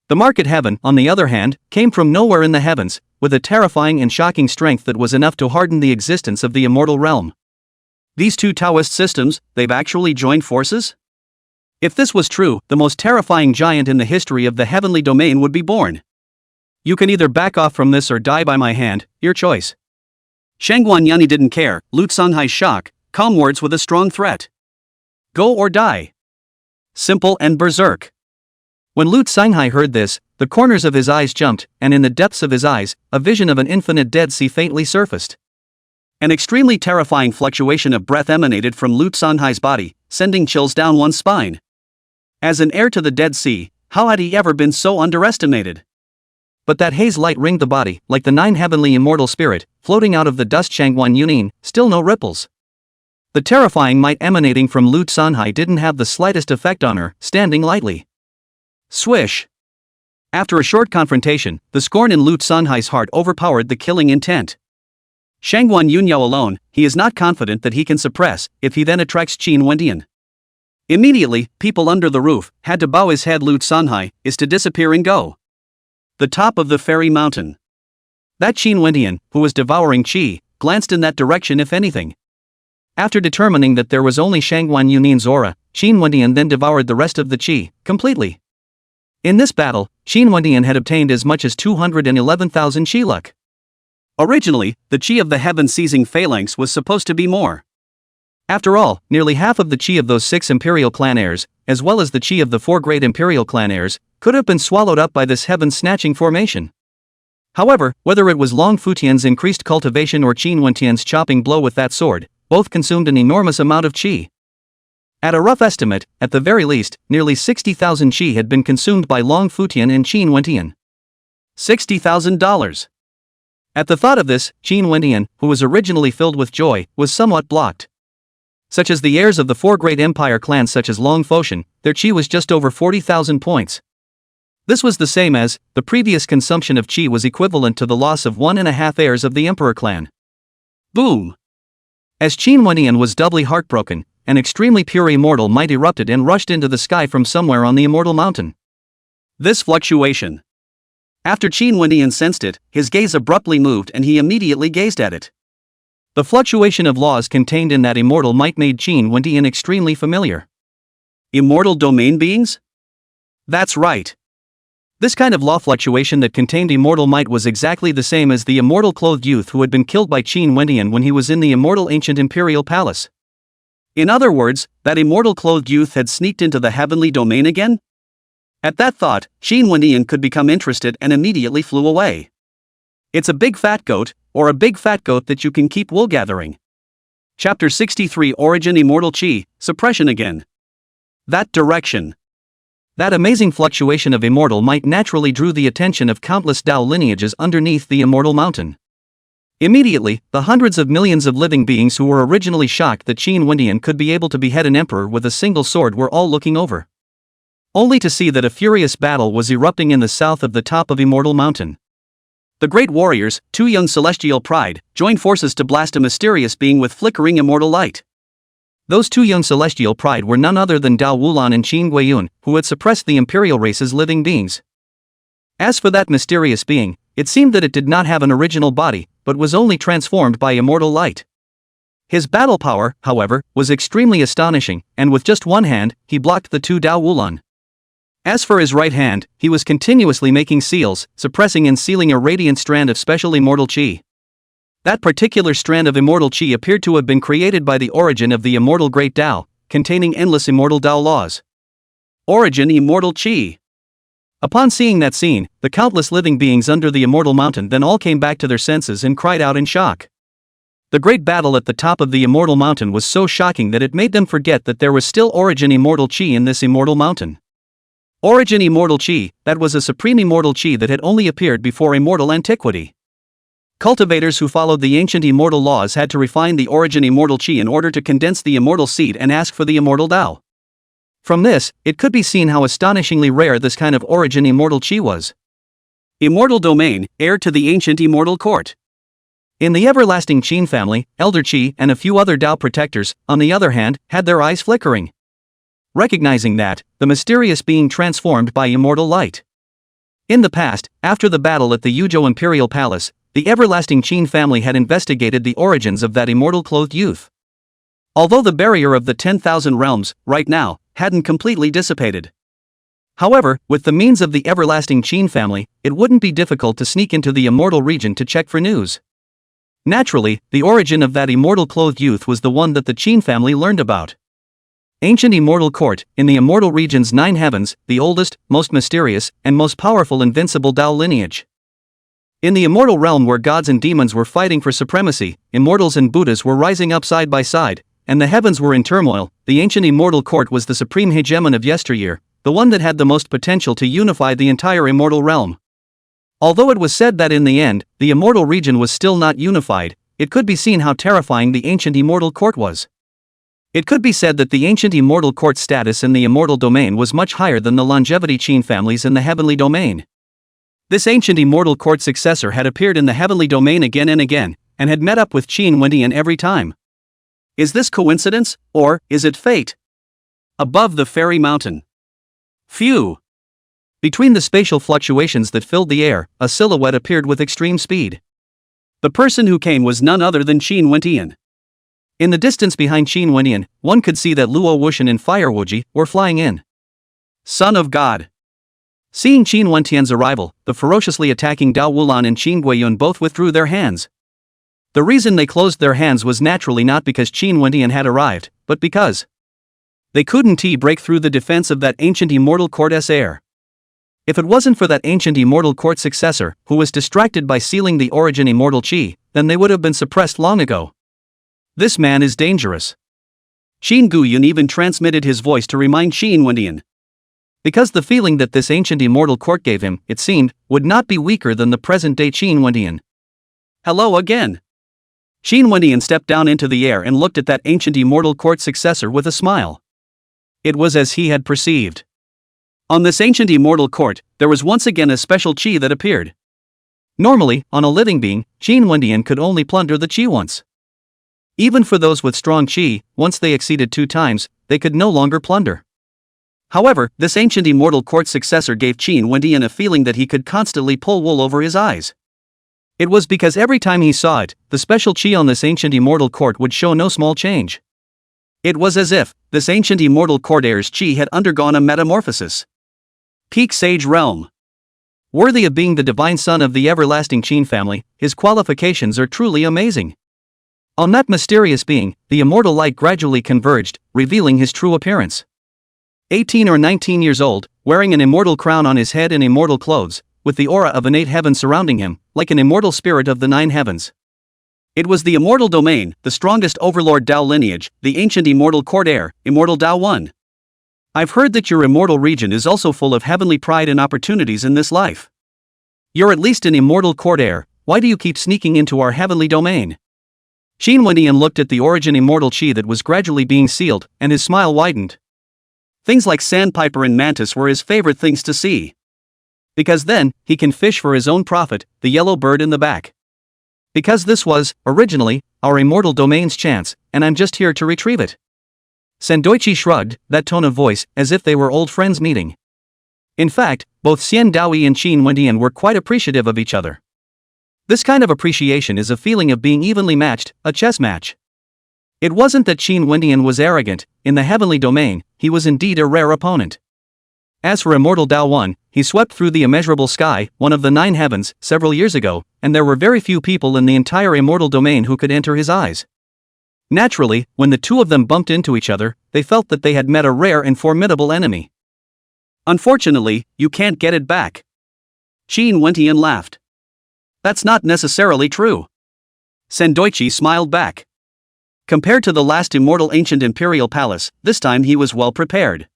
The Market Heaven, on the other hand, came from nowhere in the heavens, with a terrifying and shocking strength that was enough to harden the existence of the immortal realm. These two Taoist systems, they've actually joined forces? If this was true, the most terrifying giant in the history of the heavenly domain would be born. You can either back off from this or die by my hand, your choice. Shangguan Yani didn't care, Lu Songhai's shock, calm words with a strong threat. Go or die. Simple and berserk. When Lu Songhai heard this, the corners of his eyes jumped, and in the depths of his eyes, a vision of an infinite Dead Sea faintly surfaced. An extremely terrifying fluctuation of breath emanated from Lu Songhai's body, sending chills down one's spine. As an heir to the Dead Sea, how had he ever been so underestimated? But that haze light ringed the body, like the nine heavenly immortal spirit, floating out of the dust. Shangguan Yunin, still no ripples. The terrifying might emanating from Lu Songhai didn't have the slightest effect on her, standing lightly. Swish! After a short confrontation, the scorn in Lu Songhai's heart overpowered the killing intent. Shangguan Yunyao alone, he is not confident that he can suppress, if he then attracts Qin Wentian. Immediately, people under the roof had to bow his head. Lu Songhai is to disappear and go. The top of the fairy mountain. That Qin Wentian, who was devouring Qi, glanced in that direction if anything. After determining that there was only Shangguan Yunin's aura, Qin Wentian then devoured the rest of the Qi, completely. In this battle, Qin Wentian had obtained as much as 211,000 Qi luck. Originally, the Qi of the heaven-seizing phalanx was supposed to be more. After all, nearly half of the Qi of those 6 imperial clan heirs, as well as the Qi of the 4 great imperial clan heirs, could have been swallowed up by this heaven-snatching formation. However, whether it was Long Futian's increased cultivation or Qin Wentian's chopping blow with that sword, both consumed an enormous amount of Qi. At a rough estimate, at the very least, nearly 60,000 Qi had been consumed by Long Futian and Qin Wentian. $60,000. At the thought of this, Qin Wentian, who was originally filled with joy, was somewhat blocked. Such as the heirs of the 4 great empire clans such as Long Foshan, their Qi was just over 40,000 points. This was the same as, the previous consumption of Qi was equivalent to the loss of 1.5 heirs of the Emperor clan. Boom! As Qin Wentian was doubly heartbroken, an extremely pure immortal might erupted and rushed into the sky from somewhere on the immortal mountain. This fluctuation. After Qin Wentian sensed it, his gaze abruptly moved and he immediately gazed at it. The fluctuation of laws contained in that immortal might made Qin Wentian extremely familiar. Immortal domain beings? That's right. This kind of law fluctuation that contained immortal might was exactly the same as the immortal clothed youth who had been killed by Qin Wendian when he was in the immortal ancient imperial palace. In other words, that immortal clothed youth had sneaked into the heavenly domain again? At that thought, Qin Wendian could become interested and immediately flew away. It's a big fat goat, or a big fat goat that you can keep wool gathering. Chapter 63 Origin Immortal Qi, Suppression again. That direction. That amazing fluctuation of immortal might naturally drew the attention of countless Dao lineages underneath the immortal mountain. Immediately, the hundreds of millions of living beings who were originally shocked that Qin Wendian could be able to behead an emperor with a single sword were all looking over. Only to see that a furious battle was erupting in the south of the top of Immortal Mountain. The great warriors, two young celestial pride, joined forces to blast a mysterious being with flickering immortal light. Those two young celestial pride were none other than Dao Wulan and Qin Guiyun, who had suppressed the imperial race's living beings. As for that mysterious being, it seemed that it did not have an original body, but was only transformed by immortal light. His battle power, however, was extremely astonishing, and with just one hand, he blocked the two Dao Wulan. As for his right hand, he was continuously making seals, suppressing and sealing a radiant strand of special immortal qi. That particular strand of immortal qi appeared to have been created by the origin of the immortal Great Tao, containing endless immortal Tao laws. Origin Immortal Qi. Upon seeing that scene, the countless living beings under the immortal mountain then all came back to their senses and cried out in shock. The great battle at the top of the immortal mountain was so shocking that it made them forget that there was still Origin Immortal Qi in this immortal mountain. Origin Immortal Qi, that was a supreme immortal qi that had only appeared before immortal antiquity. Cultivators who followed the ancient immortal laws had to refine the Origin Immortal Qi in order to condense the immortal seed and ask for the immortal Tao. From this, it could be seen how astonishingly rare this kind of Origin Immortal Qi was. Immortal Domain, heir to the ancient immortal court. In the everlasting Qin family, Elder Qi and a few other Tao protectors, on the other hand, had their eyes flickering. Recognizing that, the mysterious being transformed by immortal light. In the past, after the battle at the Yuzhou Imperial Palace, the everlasting Qin family had investigated the origins of that immortal clothed youth. Although the barrier of the 10,000 realms, right now, hadn't completely dissipated. However, with the means of the everlasting Qin family, it wouldn't be difficult to sneak into the immortal region to check for news. Naturally, the origin of that immortal clothed youth was the one that the Qin family learned about. Ancient immortal court, in the immortal region's 9 heavens, the oldest, most mysterious, and most powerful invincible Tao lineage. In the immortal realm where gods and demons were fighting for supremacy, immortals and Buddhas were rising up side by side, and the heavens were in turmoil, the ancient immortal court was the supreme hegemon of yesteryear, the one that had the most potential to unify the entire immortal realm. Although it was said that in the end, the immortal region was still not unified, it could be seen how terrifying the ancient immortal court was. It could be said that the ancient immortal court's status in the immortal domain was much higher than the longevity Qin families in the heavenly domain. This ancient immortal court successor had appeared in the heavenly domain again and again, and had met up with Qin Wendian every time. Is this coincidence, or is it fate? Above the fairy mountain. Phew! Between the spatial fluctuations that filled the air, a silhouette appeared with extreme speed. The person who came was none other than Qin Wendian. In the distance behind Qin Wendian, one could see that Luo Wuxian and Fire Wuji were flying in. Son of God! Seeing Qin Wendian's arrival, the ferociously attacking Dao Wulan and Qin Guiyun both withdrew their hands. The reason they closed their hands was naturally not because Qin Wendian had arrived, but because they couldn't break through the defense of that ancient immortal court's heir. If it wasn't for that ancient immortal court successor, who was distracted by sealing the Origin Immortal Qi, then they would have been suppressed long ago. This man is dangerous. Qin Guiyun even transmitted his voice to remind Qin Wendian. Because the feeling that this ancient immortal court gave him, it seemed, would not be weaker than the present-day Qin Wendian. Hello again. Qin Wendian stepped down into the air and looked at that ancient immortal court successor with a smile. It was as he had perceived. On this ancient immortal court, there was once again a special qi that appeared. Normally, on a living being, Qin Wendian could only plunder the qi once. Even for those with strong qi, once they exceeded 2 times, they could no longer plunder. However, this ancient immortal court successor gave Qin Wendian a feeling that he could constantly pull wool over his eyes. It was because every time he saw it, the special qi on this ancient immortal court would show no small change. It was as if this ancient immortal court heir's chi had undergone a metamorphosis. Peak Sage Realm. Worthy of being the divine son of the everlasting Qin family, his qualifications are truly amazing. On that mysterious being, the immortal light gradually converged, revealing his true appearance. 18 or 19 years old, wearing an immortal crown on his head and immortal clothes, with the aura of innate heaven surrounding him, like an immortal spirit of the nine heavens. It was the immortal domain, the strongest overlord Dao lineage, the ancient immortal court heir, immortal Dao 1. I've heard that your immortal region is also full of heavenly pride and opportunities in this life. You're at least an immortal court heir, why do you keep sneaking into our heavenly domain? Qin Wendian looked at the origin immortal chi that was gradually being sealed, and his smile widened. Things like sandpiper and mantis were his favorite things to see. Because then, he can fish for his own profit, the yellow bird in the back. Because this was, originally, our immortal domain's chance, and I'm just here to retrieve it. Sendoichi shrugged, that tone of voice, as if they were old friends meeting. In fact, both Xian Daoyi and Qin Wendian were quite appreciative of each other. This kind of appreciation is a feeling of being evenly matched, a chess match. It wasn't that Qin Wendian was arrogant, in the heavenly domain, he was indeed a rare opponent. As for immortal Dao 1, he swept through the immeasurable sky, one of the nine heavens, several years ago, and there were very few people in the entire immortal domain who could enter his eyes. Naturally, when the two of them bumped into each other, they felt that they had met a rare and formidable enemy. Unfortunately, you can't get it back. Qin Wendian laughed. That's not necessarily true. Sendoichi smiled back. Compared to the last immortal ancient imperial palace, this time he was well prepared.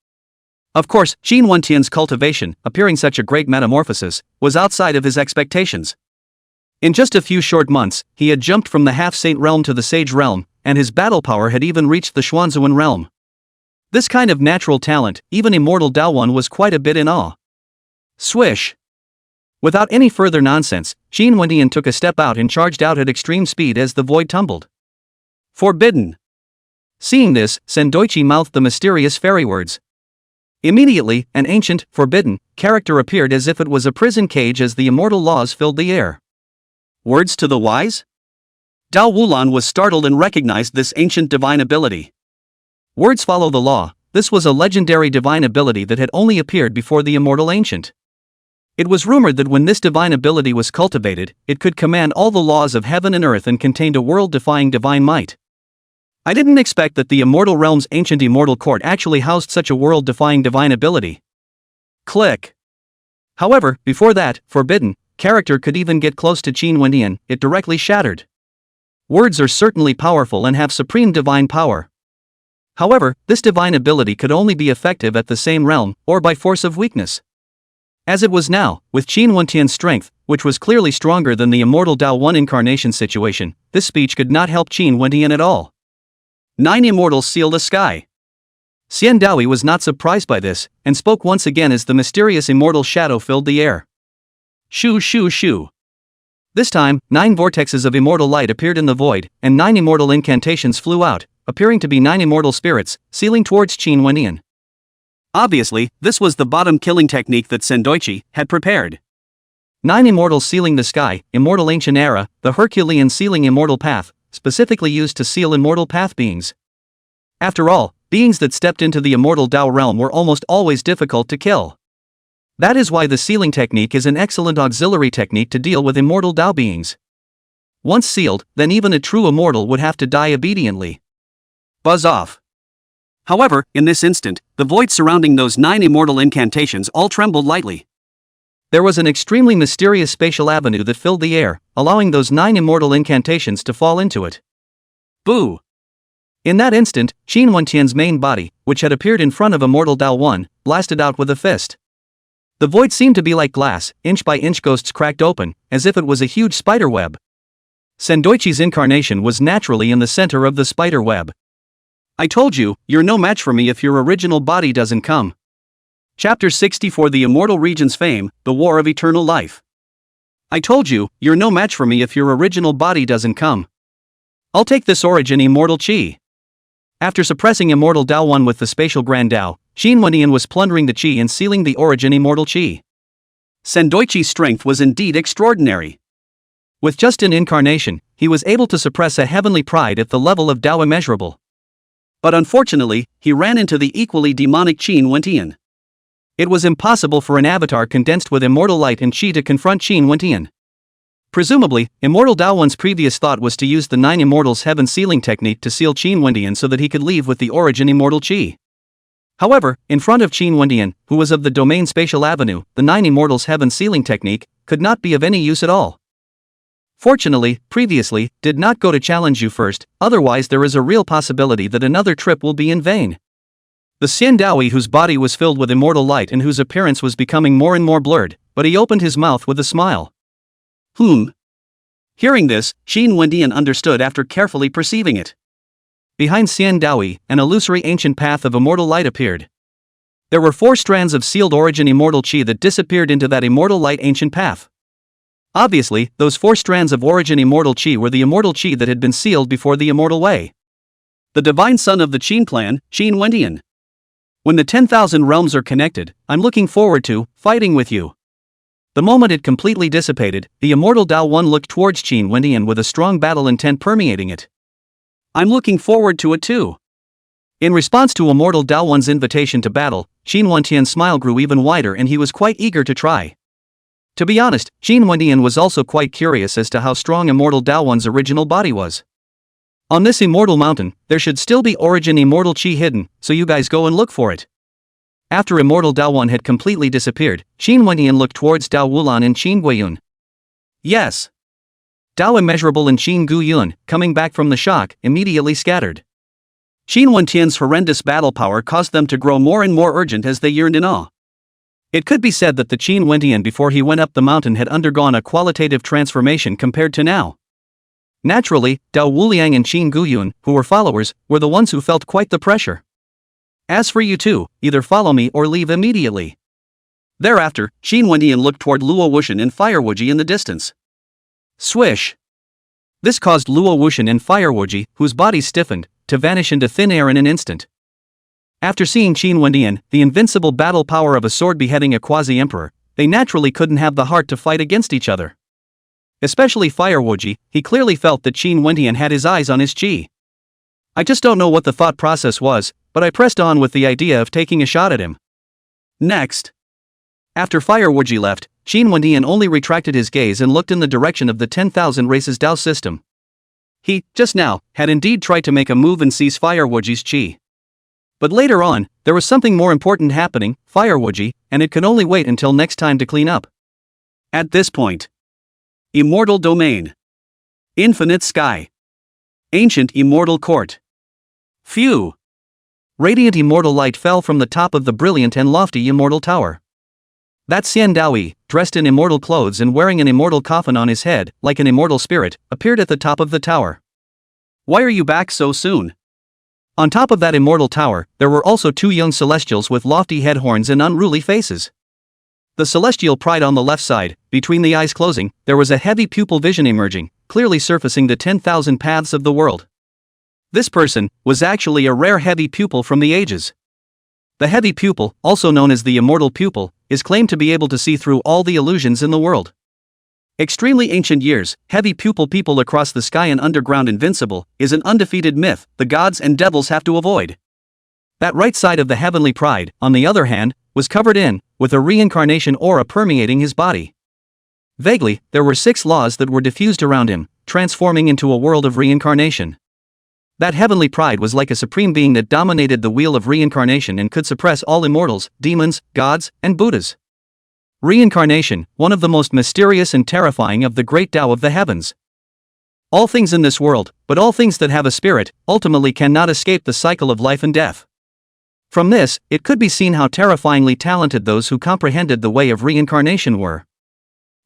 Of course, Qin Wendian's cultivation, appearing such a great metamorphosis, was outside of his expectations. In just a few short months, he had jumped from the half-saint realm to the sage realm, and his battle power had even reached the Xuanzuan realm. This kind of natural talent, even immortal Dao 1 was quite a bit in awe. Swish! Without any further nonsense, Qin Wendian took a step out and charged out at extreme speed as the void tumbled. Forbidden! Seeing this, Sendoichi mouthed the mysterious fairy words. Immediately, an ancient, forbidden, character appeared as if it was a prison cage as the immortal laws filled the air. Words to the wise? Dao Wulan was startled and recognized this ancient divine ability. Words follow the law, this was a legendary divine ability that had only appeared before the immortal ancient. It was rumored that when this divine ability was cultivated, it could command all the laws of heaven and earth and contained a world-defying divine might. I didn't expect that the immortal realm's ancient immortal court actually housed such a world-defying divine ability. Click. However, before that, forbidden, character could even get close to Qin Wendian, it directly shattered. Words are certainly powerful and have supreme divine power. However, this divine ability could only be effective at the same realm, or by force of weakness. As it was now, with Qin Wendian's strength, which was clearly stronger than the immortal Dao 1 incarnation situation, this speech could not help Qin Wendian at all. 9 immortals seal the sky. Xian Daoyi was not surprised by this, and spoke once again as the mysterious immortal shadow filled the air. Shoo shoo shoo. This time, 9 vortexes of immortal light appeared in the void, and 9 immortal incantations flew out, appearing to be 9 immortal spirits, sealing towards Qin Wendian. Obviously, this was the bottom-killing technique that Sendoichi had prepared. 9 immortals sealing the sky, immortal ancient era, the Herculean sealing immortal path, specifically used to seal immortal path beings. After all, beings that stepped into the immortal Dao realm were almost always difficult to kill. That is why the sealing technique is an excellent auxiliary technique to deal with immortal Dao beings. Once sealed, then even a true immortal would have to die obediently. Buzz off. However, in this instant, the void surrounding those 9 immortal incantations all trembled lightly. There was an extremely mysterious spatial avenue that filled the air, allowing those 9 immortal incantations to fall into it. Boo! In that instant, Qin Wendian's main body, which had appeared in front of immortal Dao 1, blasted out with a fist. The void seemed to be like glass, inch by inch ghosts cracked open, as if it was a huge spider web. Sendoichi's incarnation was naturally in the center of the spider web. I told you, you're no match for me if your original body doesn't come. Chapter 64 The Immortal Region's Fame, The War of Eternal Life. I told you, you're no match for me if your original body doesn't come. I'll take this origin immortal chi. After suppressing immortal Dao 1 with the spatial grand Dao, Qin Wendian was plundering the chi and sealing the origin immortal chi. Sendoichi's strength was indeed extraordinary. With just an incarnation, he was able to suppress a heavenly pride at the level of Dao immeasurable. But unfortunately, he ran into the equally demonic Qin Wentian. It was impossible for an avatar condensed with immortal light and Qi to confront Qin Wentian. Presumably, Immortal Daowan's previous thought was to use the 9 Immortals Heaven Sealing technique to seal Qin Wentian so that he could leave with the origin Immortal Qi. However, in front of Qin Wentian, who was of the Domain Spatial Avenue, the 9 Immortals Heaven Sealing technique could not be of any use at all. Fortunately, previously, did not go to challenge you first, otherwise there is a real possibility that another trip will be in vain. The Xian Daoi, whose body was filled with immortal light and whose appearance was becoming more and more blurred, but he opened his mouth with a smile. Hearing this, Qin Wentian understood after carefully perceiving it. Behind Xian Daoi, an illusory ancient path of immortal light appeared. There were 4 strands of sealed origin immortal Qi that disappeared into that immortal light ancient path. Obviously, those 4 strands of origin immortal Qi were the immortal Qi that had been sealed before the immortal way. The divine son of the Qin clan, Qin Wentian. When the 10,000 realms are connected, I'm looking forward to fighting with you. The moment it completely dissipated, the immortal Dao One looked towards Qin Wentian with a strong battle intent permeating it. I'm looking forward to it too. In response to immortal Dao One's invitation to battle, Qin Wentian's smile grew even wider and he was quite eager to try. To be honest, Qin Wentian was also quite curious as to how strong immortal Dao One's original body was. On this immortal mountain, there should still be origin immortal Qi hidden, so you guys go and look for it. After immortal Dao One had completely disappeared, Qin Wentian looked towards Dao Wulan and Qin Guiyun. Yes. Dao Immeasurable and Qin Guiyun, coming back from the shock, immediately scattered. Qin Wentian's horrendous battle power caused them to grow more and more urgent as they yearned in awe. It could be said that the Qin Wentian before he went up the mountain had undergone a qualitative transformation compared to now. Naturally, Dao Wuliang and Qin Guiyun, who were followers, were the ones who felt quite the pressure. As for you two, either follow me or leave immediately. Thereafter, Qin Wentian looked toward Luo Wuxian and Fire Wuji in the distance. Swish! This caused Luo Wuxian and Fire Wuji, whose bodies stiffened, to vanish into thin air in an instant. After seeing Qin Wentian, the invincible battle power of a sword beheading a quasi-emperor, they naturally couldn't have the heart to fight against each other. Especially Fire Wuji, he clearly felt that Qin Wentian had his eyes on his Qi. I just don't know what the thought process was, but I pressed on with the idea of taking a shot at him. Next. After Fire Wuji left, Qin Wentian only retracted his gaze and looked in the direction of the 10,000 races Dao system. He, just now, had indeed tried to make a move and seize Fire Wuji's Qi. But later on, there was something more important happening, Fire Wuji, and it could only wait until next time to clean up. At this point. Immortal Domain. Infinite Sky. Ancient Immortal Court. Phew! Radiant immortal light fell from the top of the brilliant and lofty immortal tower. That Xian Daoi, dressed in immortal clothes and wearing an immortal coffin on his head, like an immortal spirit, appeared at the top of the tower. Why are you back so soon? On top of that immortal tower, there were also 2 young celestials with lofty head horns and unruly faces. The celestial pride on the left side, between the eyes closing, there was a heavy pupil vision emerging, clearly surfacing the 10,000 paths of the world. This person was actually a rare heavy pupil from the ages. The heavy pupil, also known as the immortal pupil, is claimed to be able to see through all the illusions in the world. Extremely ancient years, heavy pupil people across the sky and underground invincible, is an undefeated myth the gods and devils have to avoid. That right side of the heavenly pride, on the other hand, was covered in, with a reincarnation aura permeating his body. Vaguely, there were 6 laws that were diffused around him, transforming into a world of reincarnation. That heavenly pride was like a supreme being that dominated the wheel of reincarnation and could suppress all immortals, demons, gods, and Buddhas. Reincarnation, one of the most mysterious and terrifying of the great Tao of the heavens. All things in this world, but all things that have a spirit, ultimately cannot escape the cycle of life and death. From this, it could be seen how terrifyingly talented those who comprehended the way of reincarnation were.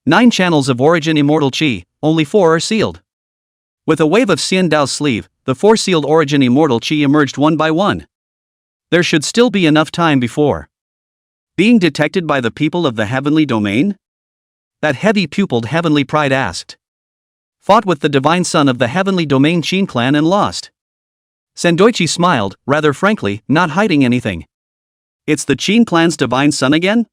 9 channels of origin immortal Qi, only 4 are sealed. With a wave of Xian Dao's sleeve, the 4 sealed origin immortal Qi emerged one by one. There should still be enough time before being detected by the people of the heavenly domain? That heavy pupiled heavenly pride asked. Fought with the divine son of the heavenly domain Qin clan and lost. Sendoichi smiled, rather frankly, not hiding anything. It's the Qin clan's divine son again?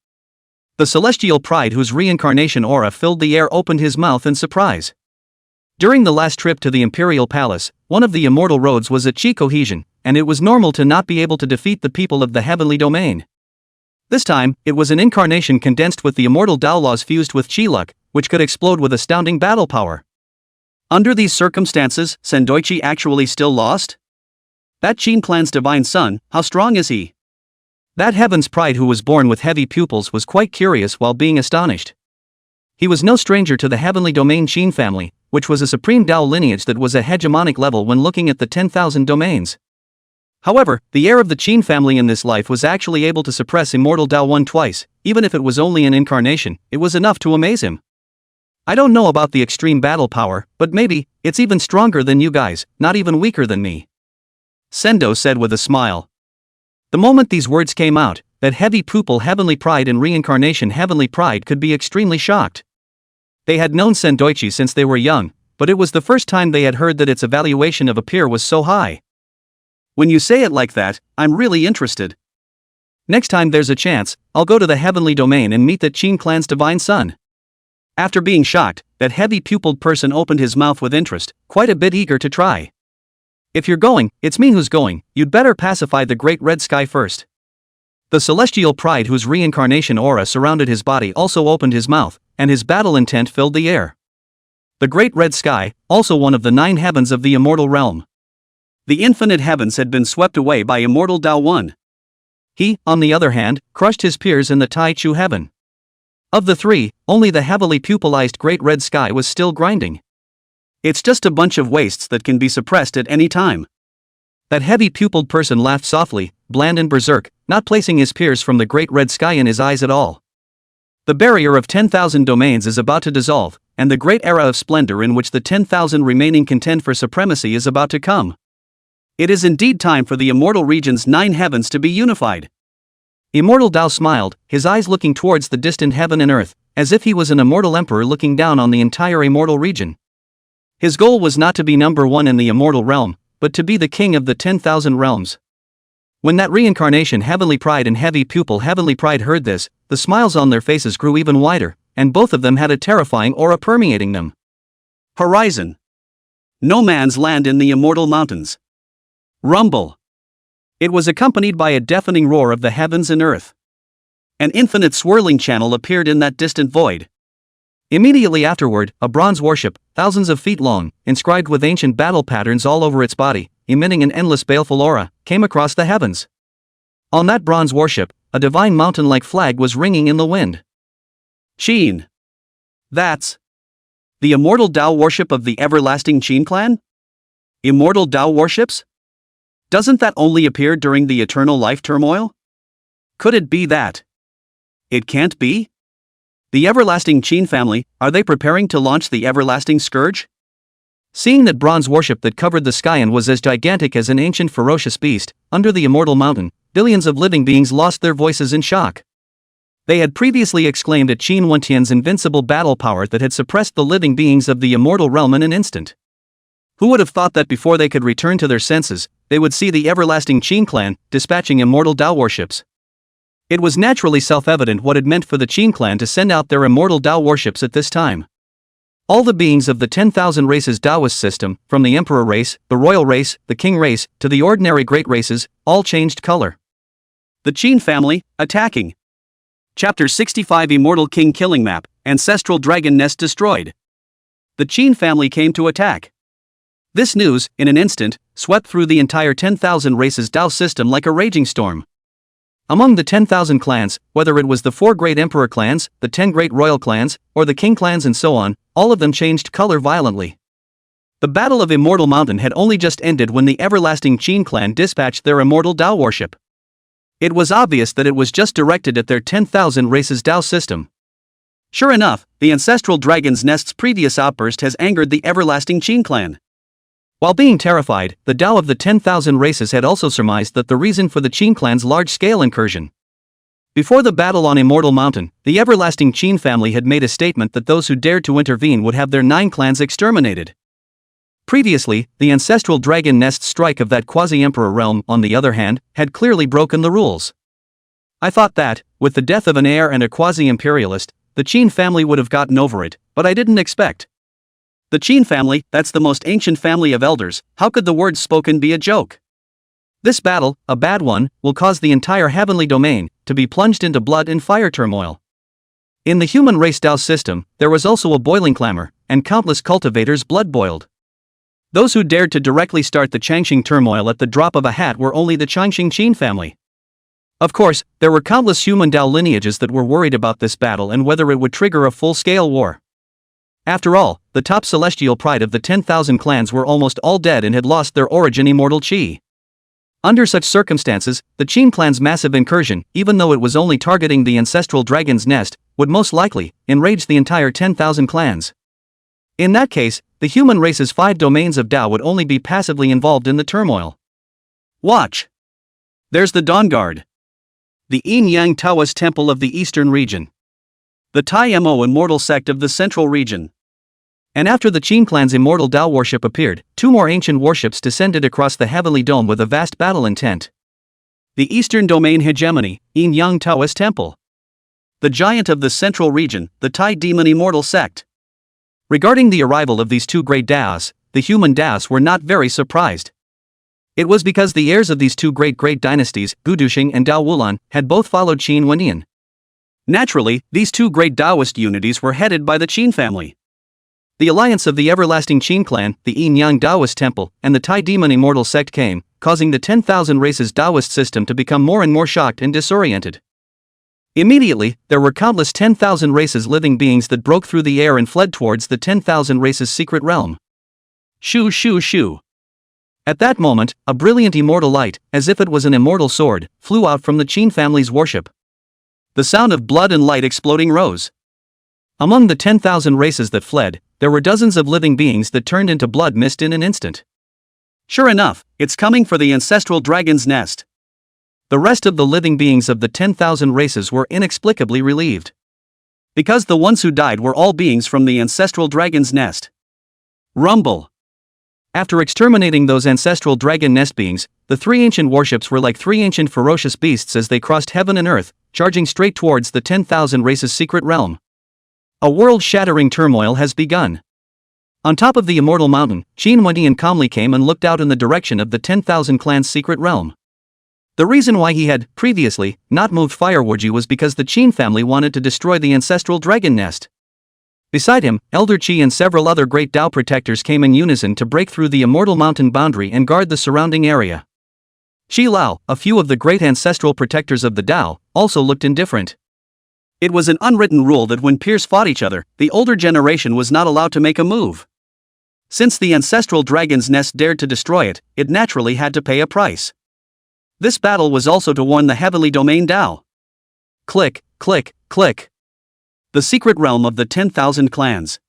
The celestial pride whose reincarnation aura filled the air opened his mouth in surprise. During the last trip to the Imperial Palace, one of the immortal roads was a Qi cohesion, and it was normal to not be able to defeat the people of the heavenly domain. This time, it was an incarnation condensed with the immortal Tao laws fused with Qi luck, which could explode with astounding battle power. Under these circumstances, Sendoichi actually still lost? That Qin clan's divine son, how strong is he? That heaven's pride who was born with heavy pupils was quite curious while being astonished. He was no stranger to the heavenly domain Qin family, which was a supreme Tao lineage that was a hegemonic level when looking at the 10,000 domains. However, the heir of the Qin family in this life was actually able to suppress immortal Tao 1 twice, even if it was only an incarnation, it was enough to amaze him. I don't know about the extreme battle power, but maybe, it's even stronger than you guys, not even weaker than me. Sendo said with a smile. The moment these words came out, that heavy pupil heavenly pride and reincarnation heavenly pride could be extremely shocked. They had known Sendoichi since they were young, but it was the first time they had heard that its evaluation of a peer was so high. When you say it like that, I'm really interested. Next time there's a chance, I'll go to the heavenly domain and meet that Qin clan's divine son. After being shocked, that heavy-pupiled person opened his mouth with interest, quite a bit eager to try. If you're going, it's me who's going, you'd better pacify the great red sky first. The celestial pride whose reincarnation aura surrounded his body also opened his mouth, and his battle intent filled the air. The great red sky, also one of the 9 heavens of the immortal realm. The infinite heavens had been swept away by immortal Tao 1. He, on the other hand, crushed his peers in the Tai Chu heaven. Of the 3, only the heavily pupilized great red sky was still grinding. It's just a bunch of wastes that can be suppressed at any time. That heavy pupiled person laughed softly, bland and berserk, not placing his peers from the great red sky in his eyes at all. The barrier of 10,000 domains is about to dissolve, and the great era of splendor in which the 10,000 remaining contend for supremacy is about to come. It is indeed time for the immortal region's 9 heavens to be unified. Immortal Tao smiled, his eyes looking towards the distant heaven and earth, as if he was an immortal emperor looking down on the entire immortal region. His goal was not to be number 1 in the immortal realm, but to be the king of the 10,000 realms. When that reincarnation heavenly pride and heavy pupil heavenly pride heard this, the smiles on their faces grew even wider, and both of them had a terrifying aura permeating them. Horizon. No man's land in the immortal mountains. Rumble. It was accompanied by a deafening roar of the heavens and earth. An infinite swirling channel appeared in that distant void. Immediately afterward, a bronze warship, thousands of feet long, inscribed with ancient battle patterns all over its body, emitting an endless baleful aura, came across the heavens. On that bronze warship, a divine mountain-like flag was ringing in the wind. Qin. That's the immortal Tao worship of the everlasting Qin clan? Immortal Tao worships? Doesn't that only appear during the eternal life turmoil? Could it be that? It can't be? The everlasting Qin family, are they preparing to launch the everlasting scourge? Seeing that bronze worship that covered the sky and was as gigantic as an ancient ferocious beast, under the immortal mountain, billions of living beings lost their voices in shock. They had previously exclaimed at Qin Wentian's invincible battle power that had suppressed the living beings of the immortal realm in an instant. Who would have thought that before they could return to their senses, they would see the everlasting Qin clan dispatching immortal Tao worships? It was naturally self-evident what it meant for the Qin clan to send out their immortal Tao worships at this time. All the beings of the 10,000 races Taoist system, from the emperor race, the royal race, the king race, to the ordinary great races, all changed color. The Qin family, attacking. Chapter 65 Immortal King Killing Map, Ancestral Dragon Nest Destroyed. The Qin family came to attack. This news, in an instant, swept through the entire 10,000 races Tao system like a raging storm. Among the 10,000 clans, whether it was the 4 great emperor clans, the 10 great royal clans, or the king clans and so on, all of them changed color violently. The Battle of Immortal Mountain had only just ended when the everlasting Qin clan dispatched their immortal Tao worship. It was obvious that it was just directed at their 10,000 races Tao system. Sure enough, the ancestral dragon's nest's previous outburst has angered the everlasting Qin clan. While being terrified, the Tao of the 10,000 races had also surmised that the reason for the Qin clan's large-scale incursion. Before the battle on Immortal Mountain, the everlasting Qin family had made a statement that those who dared to intervene would have their 9 clans exterminated. Previously, the ancestral dragon nest strike of that quasi-emperor realm, on the other hand, had clearly broken the rules. I thought that, with the death of an heir and a quasi-imperialist, the Qin family would have gotten over it, but I didn't expect. The Qin family, that's the most ancient family of elders, how could the words spoken be a joke? This battle, a bad one, will cause the entire heavenly domain to be plunged into blood and fire turmoil. In the human race Tao system, there was also a boiling clamor, and countless cultivators blood boiled. Those who dared to directly start the Changxing turmoil at the drop of a hat were only the Changxing Qin family. Of course, there were countless human Tao lineages that were worried about this battle and whether it would trigger a full-scale war. After all, the top celestial pride of the 10,000 clans were almost all dead and had lost their origin immortal qi. Under such circumstances, the Qin clan's massive incursion, even though it was only targeting the ancestral dragon's nest, would most likely enrage the entire 10,000 clans. In that case, the human race's 5 domains of Tao would only be passively involved in the turmoil. Watch! There's the Dawn Guard. The Yin-Yang Taoist Temple of the Eastern region. The Tai Mo Immortal Sect of the Central region. And after the Qin clan's immortal Tao worship appeared, 2 more ancient warships descended across the heavenly dome with a vast battle intent. The Eastern Domain Hegemony, Yin-Yang Taoist Temple. The giant of the Central region, the Tai Demon Immortal Sect. Regarding the arrival of these 2 great Daos, the human Daos were not very surprised. It was because the heirs of these 2 great dynasties, Guduxing and Dao Wulan, had both followed Qin Wendian. Naturally, these 2 great Taoist unities were headed by the Qin family. The alliance of the everlasting Qin clan, the Yin-Yang Taoist Temple, and the Tai Demon Immortal Sect came, causing the 10,000 races Taoist system to become more and more shocked and disoriented. Immediately, there were countless 10,000 races living beings that broke through the air and fled towards the 10,000 races secret realm. Shoo shoo shoo. At that moment, a brilliant immortal light, as if it was an immortal sword, flew out from the Qin family's worship. The sound of blood and light exploding rose. Among the 10,000 races that fled, there were dozens of living beings that turned into blood mist in an instant. Sure enough, it's coming for the ancestral dragon's nest. The rest of the living beings of the 10,000 races were inexplicably relieved. Because the ones who died were all beings from the ancestral dragon's nest. Rumble. After exterminating those ancestral dragon nest beings, the 3 ancient warships were like 3 ancient ferocious beasts as they crossed heaven and earth, charging straight towards the 10,000 races secret realm. A world-shattering turmoil has begun. On top of the immortal mountain, Qin Wendian calmly came and looked out in the direction of the 10,000 clans' secret realm. The reason why he had, previously, not moved Firewardji was because the Qin family wanted to destroy the ancestral dragon nest. Beside him, Elder Qi and several other great Tao protectors came in unison to break through the immortal mountain boundary and guard the surrounding area. Qi Lao, a few of the great ancestral protectors of the Tao, also looked indifferent. It was an unwritten rule that when peers fought each other, the older generation was not allowed to make a move. Since the ancestral dragon's nest dared to destroy it, it naturally had to pay a price. This battle was also to warn the heavenly domain Tao. Click, click, click. The secret realm of the 10,000 clans.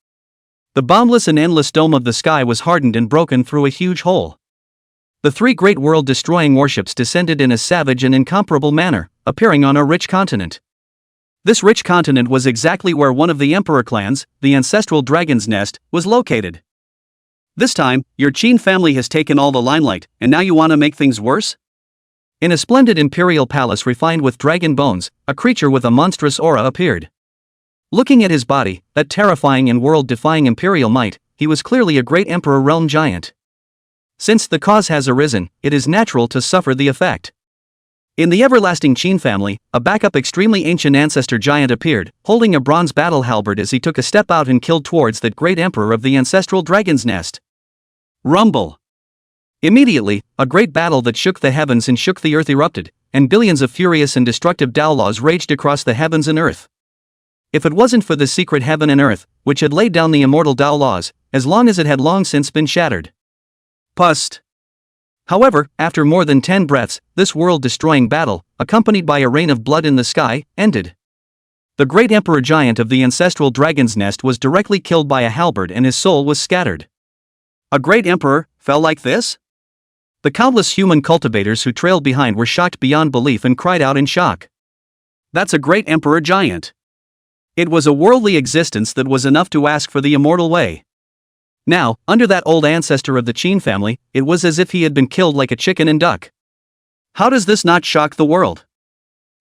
The boundless and endless dome of the sky was hardened and broken through a huge hole. The 3 great world-destroying warships descended in a savage and incomparable manner, appearing on a rich continent. This rich continent was exactly where one of the emperor clans, the ancestral dragon's nest, was located. This time, your Qin family has taken all the limelight, and now you want to make things worse? In a splendid imperial palace refined with dragon bones, a creature with a monstrous aura appeared. Looking at his body, that terrifying and world-defying imperial might, he was clearly a great emperor realm giant. Since the cause has arisen, it is natural to suffer the effect. In the everlasting Qin family, a backup extremely ancient ancestor giant appeared, holding a bronze battle halberd as he took a step out and killed towards that great emperor of the ancestral dragon's nest. Rumble. Immediately, a great battle that shook the heavens and shook the earth erupted, and billions of furious and destructive Tao laws raged across the heavens and earth. If it wasn't for the secret heaven and earth, which had laid down the immortal Tao laws, as long as it had long since been shattered. Pust. However, after more than 10 breaths, this world-destroying battle, accompanied by a rain of blood in the sky, ended. The great emperor giant of the ancestral dragon's nest was directly killed by a halberd and his soul was scattered. A great emperor fell like this? The countless human cultivators who trailed behind were shocked beyond belief and cried out in shock. That's a great emperor giant. It was a worldly existence that was enough to ask for the immortal way. Now, under that old ancestor of the Qin family, it was as if he had been killed like a chicken and duck. How does this not shock the world?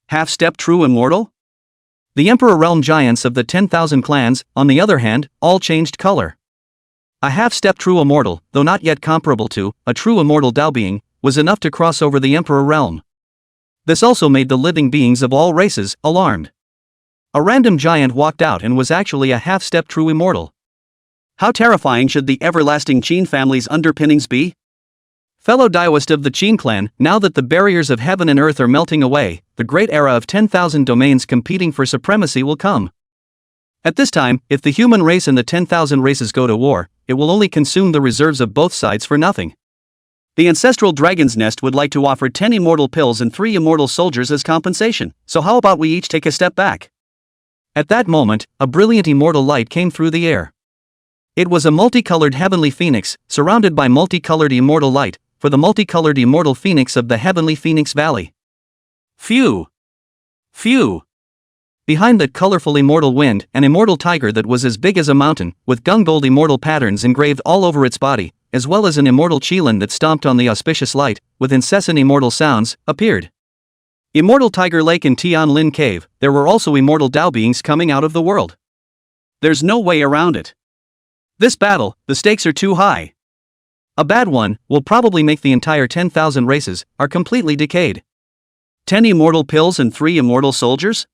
Half-step true immortal? The emperor realm giants of the 10,000 clans, on the other hand, all changed color. A half-step true immortal, though not yet comparable to a true immortal Tao being, was enough to cross over the Emperor realm. This also made the living beings of all races alarmed. A random giant walked out and was actually a half-step true immortal. How terrifying should the everlasting Qin family's underpinnings be? Fellow Daoist of the Qin clan, now that the barriers of heaven and earth are melting away, the great era of 10,000 domains competing for supremacy will come. At this time, if the human race and the 10,000 races go to war, it will only consume the reserves of both sides for nothing. The ancestral dragon's nest would like to offer 10 immortal pills and 3 immortal soldiers as compensation, so how about we each take a step back? At that moment, a brilliant immortal light came through the air. It was a multicolored heavenly phoenix, surrounded by multicolored immortal light, for the multicolored immortal phoenix of the heavenly Phoenix Valley. Phew! Phew! Behind that colorful immortal wind, an immortal tiger that was as big as a mountain, with gung-gold immortal patterns engraved all over its body, as well as an immortal qilin that stomped on the auspicious light, with incessant immortal sounds, appeared. Immortal Tiger Lake and Tianlin Cave, there were also immortal Dao beings coming out of the world. There's no way around it. This battle, the stakes are too high. A bad one will probably make the entire 10,000 races are completely decayed. 10 immortal pills and 3 immortal soldiers?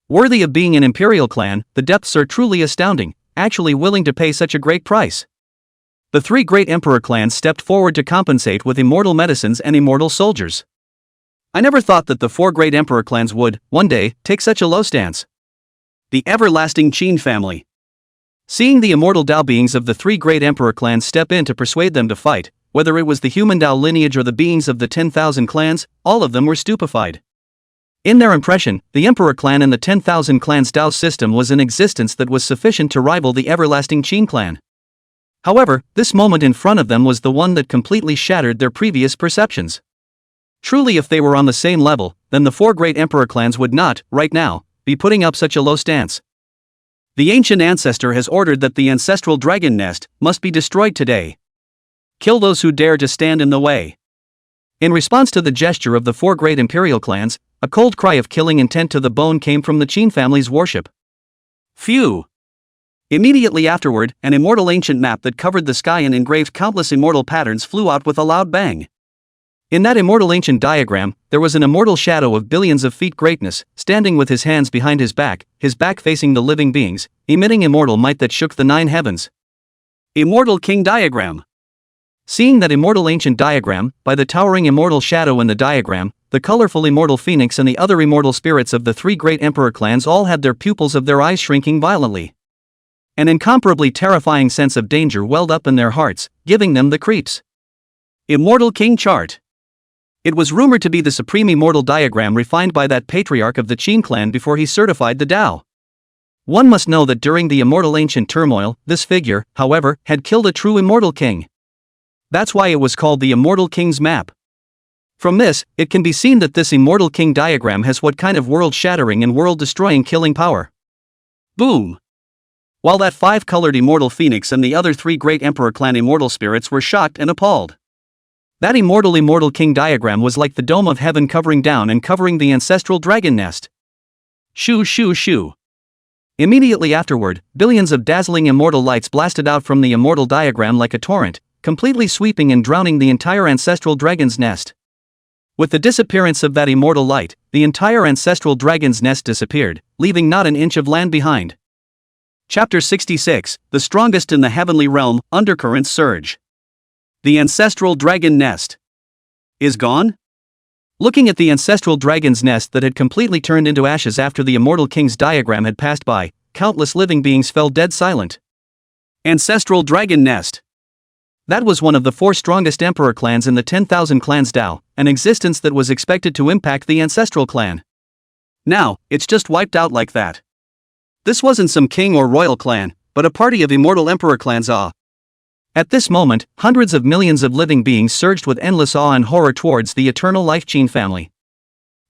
Worthy of being an imperial clan, the depths are truly astounding, actually willing to pay such a great price. The 3 great emperor clans stepped forward to compensate with immortal medicines and immortal soldiers. I never thought that the 4 great emperor clans would, one day, take such a low stance. The everlasting Qin family. Seeing the immortal Dao beings of the 3 great emperor clans step in to persuade them to fight, whether it was the human Dao lineage or the beings of the 10,000 clans, all of them were stupefied. In their impression, the emperor clan and the 10,000 clans Dao system was in existence that was sufficient to rival the everlasting Qin clan. However, this moment in front of them was the one that completely shattered their previous perceptions. Truly, if they were on the same level, then the 4 great emperor clans would not, right now, be putting up such a low stance. The ancient ancestor has ordered that the ancestral dragon nest must be destroyed today. Kill those who dare to stand in the way. In response to the gesture of the 4 great imperial clans, a cold cry of killing intent to the bone came from the Qin family's worship. Phew! Immediately afterward, an immortal ancient map that covered the sky and engraved countless immortal patterns flew out with a loud bang. In that immortal ancient diagram, there was an immortal shadow of billions of feet greatness, standing with his hands behind his back facing the living beings, emitting immortal might that shook the 9 heavens. Immortal King Diagram. Seeing that immortal ancient diagram, by the towering immortal shadow in the diagram, the colorful immortal phoenix and the other immortal spirits of the 3 great emperor clans all had their pupils of their eyes shrinking violently. An incomparably terrifying sense of danger welled up in their hearts, giving them the creeps. Immortal King Chart. It was rumored to be the supreme immortal diagram refined by that patriarch of the Qin clan before he certified the Tao. One must know that during the immortal ancient turmoil, this figure, however, had killed a true immortal king. That's why it was called the Immortal King's Map. From this, it can be seen that this immortal king diagram has what kind of world-shattering and world-destroying killing power. Boom! While that 5-colored immortal phoenix and the other 3 great emperor clan immortal spirits were shocked and appalled. That immortal king diagram was like the dome of heaven covering down and covering the ancestral dragon nest. Shoo shoo shoo. Immediately afterward, billions of dazzling immortal lights blasted out from the immortal diagram like a torrent, completely sweeping and drowning the entire ancestral dragon's nest. With the disappearance of that immortal light, the entire ancestral dragon's nest disappeared, leaving not an inch of land behind. Chapter 66, The Strongest in the Heavenly Realm, Undercurrents Surge. The ancestral dragon nest is gone? Looking at the ancestral dragon's nest that had completely turned into ashes after the immortal king's diagram had passed by, countless living beings fell dead silent. Ancestral dragon nest. That was one of the 4 strongest emperor clans in the 10,000 clans Dao, an existence that was expected to impact the ancestral clan. Now, it's just wiped out like that. This wasn't some king or royal clan, but a party of immortal emperor clans. At this moment, hundreds of millions of living beings surged with endless awe and horror towards the eternal life Qin family.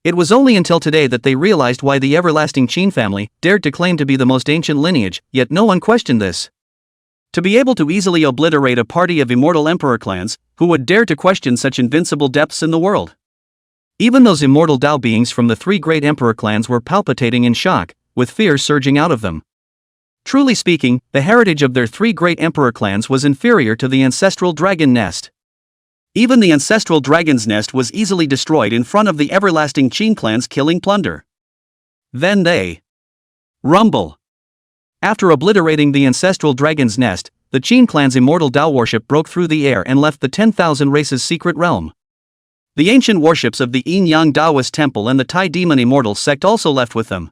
It was only until today that they realized why the everlasting Qin family dared to claim to be the most ancient lineage, yet no one questioned this. To be able to easily obliterate a party of immortal emperor clans, who would dare to question such invincible depths in the world? Even those immortal Dao beings from the 3 great emperor clans were palpitating in shock, with fear surging out of them. Truly speaking, the heritage of their 3 great emperor clans was inferior to the ancestral dragon nest. Even the ancestral dragon's nest was easily destroyed in front of the everlasting Qin clan's killing plunder. Then they rumble. After obliterating the ancestral dragon's nest, the Qin clan's immortal Tao worship broke through the air and left the 10,000 races' secret realm. The ancient worships of the Yin-Yang Taoist temple and the Tai demon immortal sect also left with them.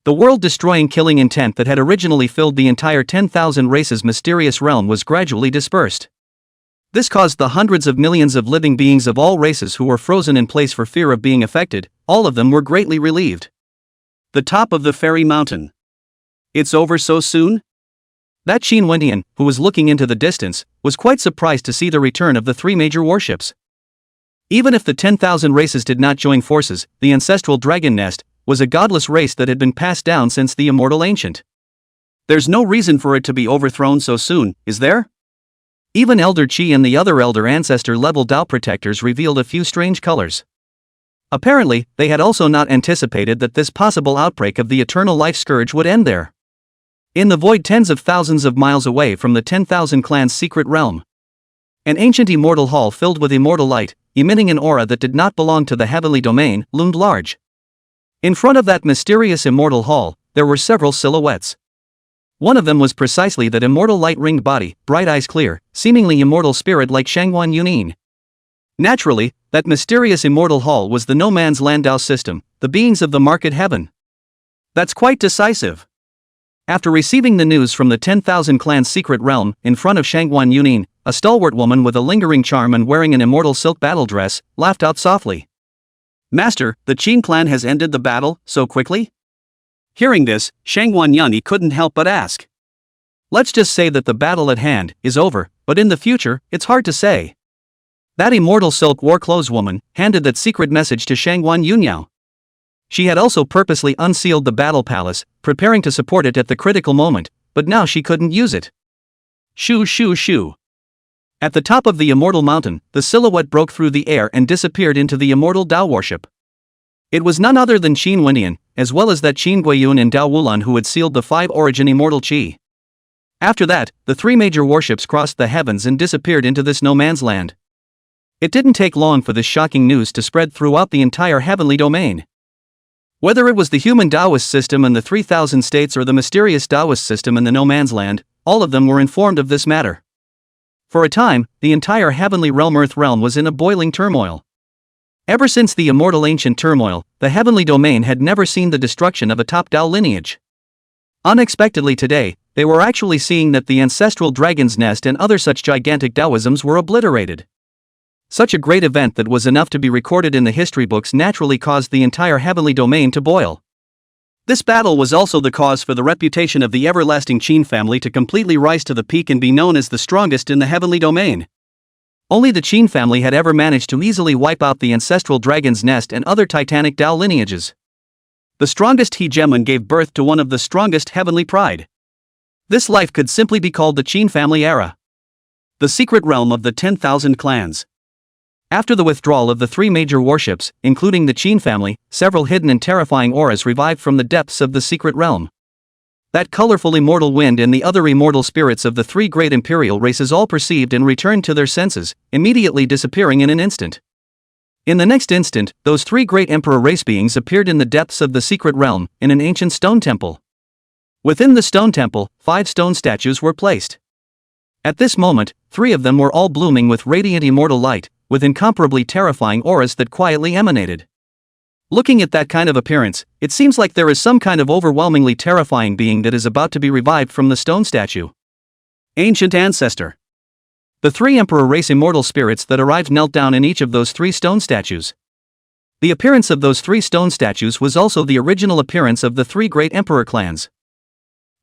The world-destroying killing intent that had originally filled the entire 10,000 races' mysterious realm was gradually dispersed. This caused the hundreds of millions of living beings of all races who were frozen in place for fear of being affected. All of them were greatly relieved. The top of the fairy mountain. It's over so soon? That Qin Wendian, who was looking into the distance, was quite surprised to see the return of the three major warships. Even if the 10,000 races did not join forces, the ancestral dragon nest was a godless race that had been passed down since the immortal ancient. There's no reason for it to be overthrown so soon, is there? Even Elder Qi and the other Elder Ancestor-level Tao protectors revealed a few strange colors. Apparently, they had also not anticipated that this possible outbreak of the eternal life scourge would end there. In the void tens of thousands of miles away from the 10,000 clans' secret realm, an ancient immortal hall filled with immortal light, emitting an aura that did not belong to the heavenly domain, loomed large. In front of that mysterious immortal hall, there were several silhouettes. One of them was precisely that immortal light-ringed body, bright eyes clear, seemingly immortal spirit like Shangwan Yunin. Naturally, that mysterious immortal hall was the no-man's land Tao system, the beings of the market heaven. That's quite decisive. After receiving the news from the 10,000 clans' secret realm, in front of Shangwan Yunin, a stalwart woman with a lingering charm and wearing an immortal silk battle dress, laughed out softly. Master, the Qin clan has ended the battle, so quickly? Hearing this, Shangwan Yunin couldn't help but ask. Let's just say that the battle at hand is over, but in the future, it's hard to say. That immortal silk war clothes woman handed that secret message to Shangwan Yunyao. She had also purposely unsealed the battle palace, preparing to support it at the critical moment, but now she couldn't use it. Shoo shoo shoo. At the top of the immortal mountain, the silhouette broke through the air and disappeared into the immortal Tao worship. It was none other than Qin Wendian, as well as that Qin Guiyun and Tao Wulan who had sealed the 5 origin immortal Qi. After that, the 3 major warships crossed the heavens and disappeared into this no-man's land. It didn't take long for this shocking news to spread throughout the entire heavenly domain. Whether it was the human Taoist system in the 3,000 states or the mysterious Taoist system in the no-man's land, all of them were informed of this matter. For a time, the entire heavenly realm Earth realm was in a boiling turmoil. Ever since the immortal ancient turmoil, the heavenly domain had never seen the destruction of a top Tao lineage. Unexpectedly today, they were actually seeing that the ancestral dragon's nest and other such gigantic Taoisms were obliterated. Such a great event that was enough to be recorded in the history books naturally caused the entire heavenly domain to boil. This battle was also the cause for the reputation of the everlasting Qin family to completely rise to the peak and be known as the strongest in the heavenly domain. Only the Qin family had ever managed to easily wipe out the ancestral dragon's nest and other titanic Tao lineages. The strongest hegemon gave birth to one of the strongest heavenly pride. This life could simply be called the Qin family era. The secret realm of the 10,000 clans. After the withdrawal of the 3 major warships, including the Qin family, several hidden and terrifying auras revived from the depths of the secret realm. That colorful immortal wind and the other immortal spirits of the 3 great imperial races all perceived and returned to their senses, immediately disappearing in an instant. In the next instant, those 3 great emperor race beings appeared in the depths of the secret realm, in an ancient stone temple. Within the stone temple, 5 stone statues were placed. At this moment, 3 of them were all blooming with radiant immortal light, with incomparably terrifying auras that quietly emanated. Looking at that kind of appearance, it seems like there is some kind of overwhelmingly terrifying being that is about to be revived from the stone statue. Ancient Ancestor. The 3 emperor race immortal spirits that arrived knelt down in each of those 3 stone statues. The appearance of those 3 stone statues was also the original appearance of the 3 great emperor clans.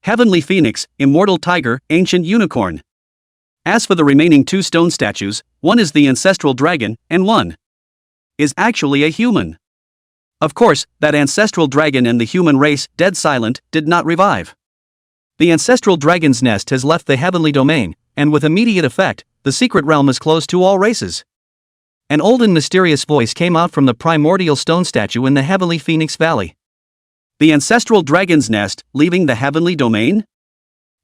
Heavenly Phoenix, Immortal Tiger, Ancient Unicorn. As for the remaining 2 stone statues, one is the ancestral dragon, and one is actually a human. Of course, that ancestral dragon and the human race, dead silent, did not revive. The ancestral dragon's nest has left the heavenly domain, and with immediate effect, the secret realm is closed to all races. An old and mysterious voice came out from the primordial stone statue in the heavenly Phoenix Valley. The ancestral dragon's nest, leaving the heavenly domain?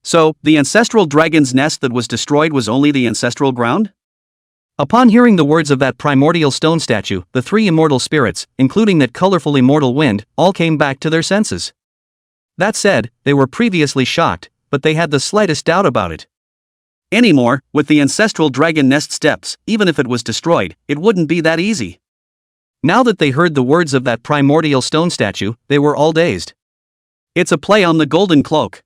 So, the ancestral dragon's nest that was destroyed was only the ancestral ground? Upon hearing the words of that primordial stone statue, the three immortal spirits, including that colorful immortal wind, all came back to their senses. That said, they were previously shocked, but they had the slightest doubt about it. Anymore, with the ancestral dragon nest steps, even if it was destroyed, it wouldn't be that easy. Now that they heard the words of that primordial stone statue, they were all dazed. It's a play on the golden cloak.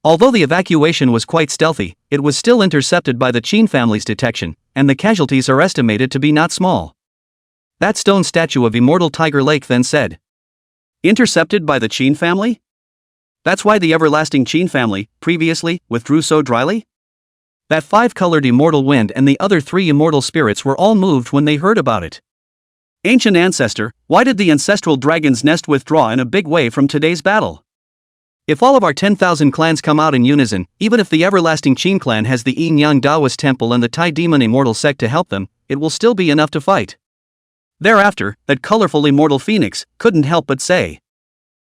Although the evacuation was quite stealthy, it was still intercepted by the Qin family's detection, and the casualties are estimated to be not small. That stone statue of immortal Tiger Lake then said. Intercepted by the Qin family? That's why the everlasting Qin family, previously, withdrew so dryly? That five-colored immortal wind and the other three immortal spirits were all moved when they heard about it. Ancient ancestor, why did the ancestral dragon's nest withdraw in a big way from today's battle? If all of our 10,000 clans come out in unison, even if the everlasting Qin clan has the Yin-Yang Taoist temple and the Tai Demon immortal sect to help them, it will still be enough to fight. Thereafter, that colorful immortal phoenix couldn't help but say.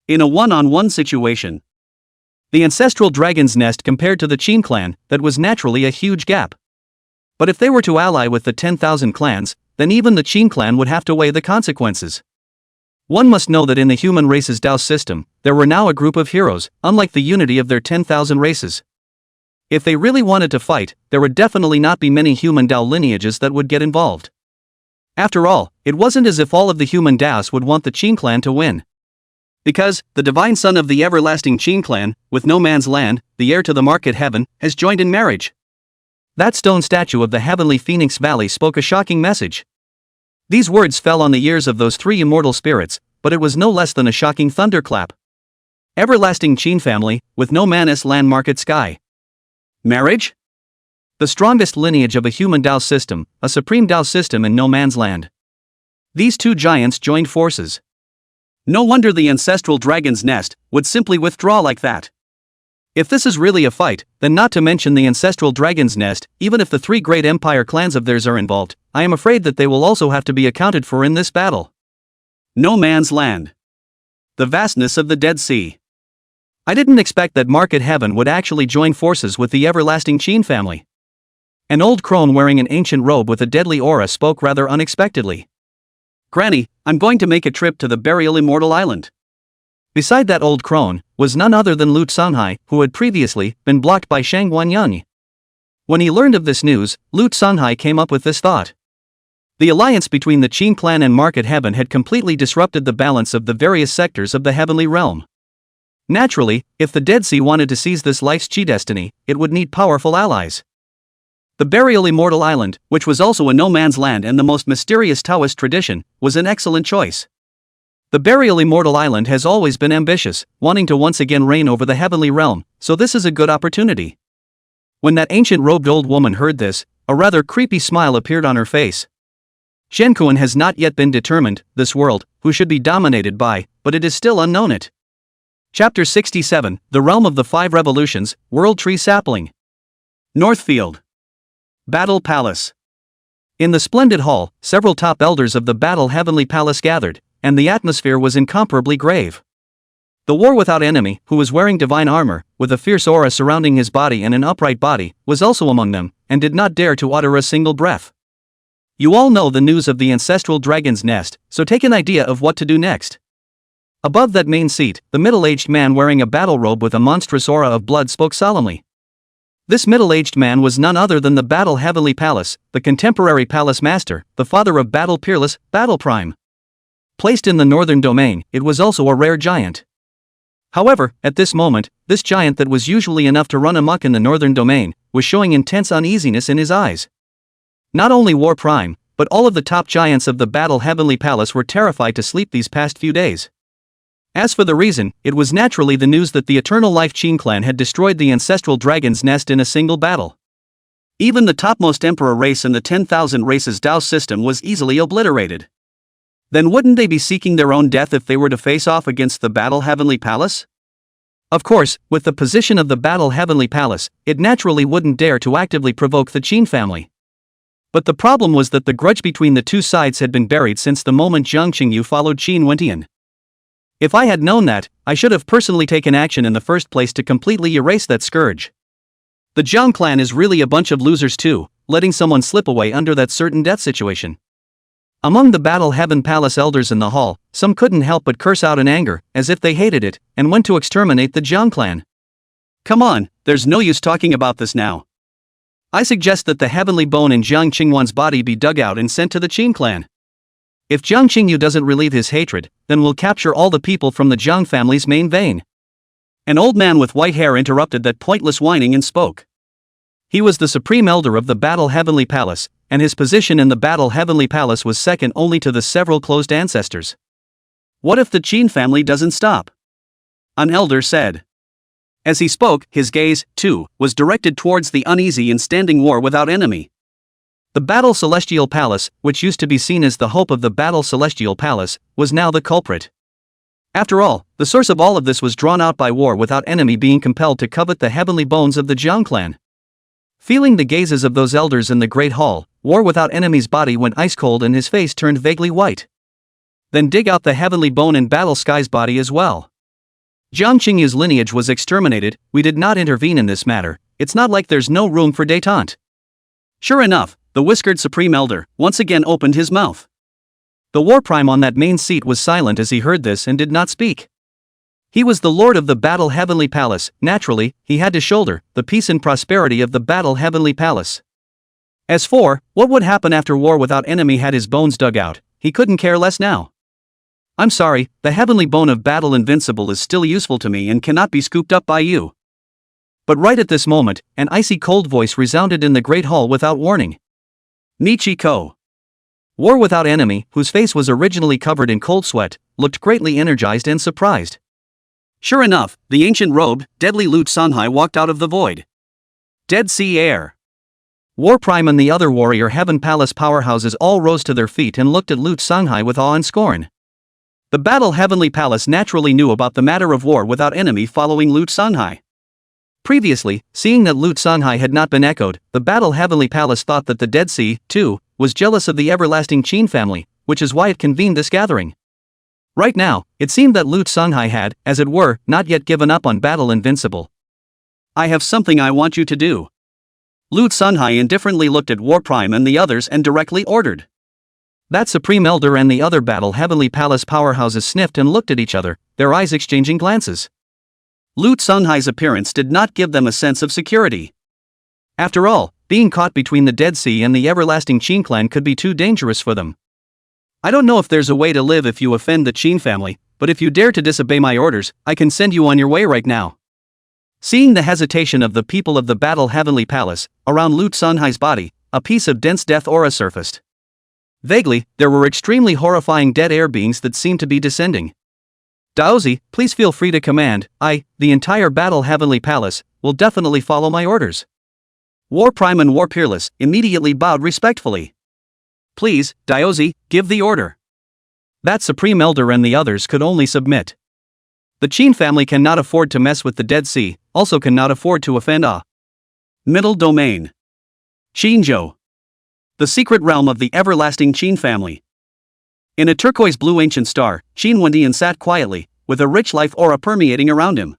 In a one-on-one situation, the ancestral dragon's nest compared to the Qin clan, that was naturally a huge gap. But if they were to ally with the 10,000 clans, then even the Qin clan would have to weigh the consequences. One must know that in the human race's Dao system, there were now a group of heroes, unlike the unity of their 10,000 races. If they really wanted to fight, there would definitely not be many human Dao lineages that would get involved. After all, it wasn't as if all of the human Daos would want the Qin clan to win. Because, the divine son of the everlasting Qin clan, with no man's land, the heir to the market heaven, has joined in marriage. That stone statue of the heavenly Phoenix Valley spoke a shocking message. These words fell on the ears of those three immortal spirits, but it was no less than a shocking thunderclap. Everlasting Qin family, with no man's land market sky. Marriage? The strongest lineage of a human Dao system, a supreme Dao system in no man's land. These two giants joined forces. No wonder the ancestral dragon's nest would simply withdraw like that. If this is really a fight, then not to mention the ancestral dragon's nest, even if the three great empire clans of theirs are involved, I am afraid that they will also have to be accounted for in this battle. No man's land. The vastness of the Dead Sea. I didn't expect that Market Heaven would actually join forces with the everlasting Qin family. An old crone wearing an ancient robe with a deadly aura spoke rather unexpectedly. Granny, I'm going to make a trip to the burial immortal island. Beside that old crone, was none other than Lu Sanhai, who had previously been blocked by Shang Guanyang. When he learned of this news, Lu Sanhai came up with this thought. The alliance between the Qin clan and Market Heaven had completely disrupted the balance of the various sectors of the heavenly realm. Naturally, if the Dead Sea wanted to seize this life's Qi destiny, it would need powerful allies. The burial immortal island, which was also a no-man's land and the most mysterious Taoist tradition, was an excellent choice. The burial immortal island has always been ambitious, wanting to once again reign over the heavenly realm, so this is a good opportunity. When that ancient robed old woman heard this, a rather creepy smile appeared on her face. Shenkuan has not yet been determined, this world, who should be dominated by, but it is still unknown it. Chapter 67, The Realm of the Five Revolutions, World Tree Sapling. Northfield. Battle Palace. In the splendid hall, several top elders of the Battle Heavenly Palace gathered, and the atmosphere was incomparably grave. The war without enemy, who was wearing divine armor, with a fierce aura surrounding his body and an upright body, was also among them, and did not dare to utter a single breath. You all know the news of the ancestral dragon's nest, so take an idea of what to do next. Above that main seat, the middle-aged man wearing a battle robe with a monstrous aura of blood spoke solemnly. This middle-aged man was none other than the Battle Heavenly Palace, the contemporary palace master, the father of Battle Peerless, Battle Prime. Placed in the northern domain, it was also a rare giant. However, at this moment, this giant that was usually enough to run amok in the northern domain, was showing intense uneasiness in his eyes. Not only War Prime, but all of the top giants of the Battle Heavenly Palace were terrified to sleep these past few days. As for the reason, it was naturally the news that the Eternal Life Qin clan had destroyed the ancestral dragon's nest in a single battle. Even the topmost emperor race in the 10,000 races Dao system was easily obliterated. Then wouldn't they be seeking their own death if they were to face off against the Battle Heavenly Palace? Of course, with the position of the Battle Heavenly Palace, it naturally wouldn't dare to actively provoke the Qin family. But the problem was that the grudge between the two sides had been buried since the moment Jiang Qingyu followed Qin Wentian. If I had known that, I should have personally taken action in the first place to completely erase that scourge. The Jiang clan is really a bunch of losers too, letting someone slip away under that certain death situation. Among the Battle Heaven Palace elders in the hall, some couldn't help but curse out in anger, as if they hated it, and went to exterminate the Jiang clan. Come on, there's no use talking about this now. I suggest that the heavenly bone in Jiang Qingwan's body be dug out and sent to the Qin clan. If Jiang Qingyu doesn't relieve his hatred, then we'll capture all the people from the Jiang family's main vein. An old man with white hair interrupted that pointless whining and spoke. He was the supreme elder of the Battle Heavenly Palace, and his position in the Battle Heavenly Palace was second only to the several closed ancestors. What if the Qin family doesn't stop? An elder said. As he spoke, his gaze, too, was directed towards the uneasy and standing war without enemy. The Battle Celestial Palace, which used to be seen as the hope of the Battle Celestial Palace, was now the culprit. After all, the source of all of this was drawn out by war without enemy being compelled to covet the heavenly bones of the Jiang clan. Feeling the gazes of those elders in the Great Hall, War Without Enemy's body went ice cold and his face turned vaguely white. Then dig out the heavenly bone in Battle Sky's body as well. Jiang Qingyu's lineage was exterminated, we did not intervene in this matter, it's not like there's no room for détente. Sure enough, the whiskered Supreme Elder once again opened his mouth. The war prime on that main seat was silent as he heard this and did not speak. He was the lord of the Battle Heavenly Palace, naturally, he had to shoulder the peace and prosperity of the Battle Heavenly Palace. As for what would happen after War Without Enemy had his bones dug out, he couldn't care less now. I'm sorry, the heavenly bone of Battle Invincible is still useful to me and cannot be scooped up by you. But right at this moment, an icy cold voice resounded in the Great Hall without warning. Michiko. War Without Enemy, whose face was originally covered in cold sweat, looked greatly energized and surprised. Sure enough, the ancient-robed, deadly Lute Sanhai walked out of the void. Dead Sea Air. War Prime and the other warrior Heaven Palace powerhouses all rose to their feet and looked at Lute Sanhai with awe and scorn. The Battle Heavenly Palace naturally knew about the matter of War Without Enemy following Lute Sanhai. Previously, seeing that Lute Sanhai had not been echoed, the Battle Heavenly Palace thought that the Dead Sea, too, was jealous of the everlasting Qin family, which is why it convened this gathering. Right now, it seemed that Lute Sanhai had, as it were, not yet given up on Battle Invincible. I have something I want you to do. Lute Sanhai indifferently looked at War Prime and the others and directly ordered. That Supreme Elder and the other Battle Heavenly Palace powerhouses sniffed and looked at each other, their eyes exchanging glances. Lute Sanhai's appearance did not give them a sense of security. After all, being caught between the Dead Sea and the everlasting Qin clan could be too dangerous for them. I don't know if there's a way to live if you offend the Qin family, but if you dare to disobey my orders, I can send you on your way right now. Seeing the hesitation of the people of the Battle Heavenly Palace, around Lute Sanhai's body, a piece of dense death aura surfaced. Vaguely, there were extremely horrifying dead air beings that seemed to be descending. Daozi, please feel free to command, the entire Battle Heavenly Palace, will definitely follow my orders. War Prime and War Peerless immediately bowed respectfully. Please, Daozi, give the order. That Supreme Elder and the others could only submit. The Qin family cannot afford to mess with the Dead Sea, also cannot afford to offend Middle Domain. Qinzhou. The secret realm of the everlasting Qin family. In a turquoise blue ancient star, Qin Wendian sat quietly, with a rich life aura permeating around him.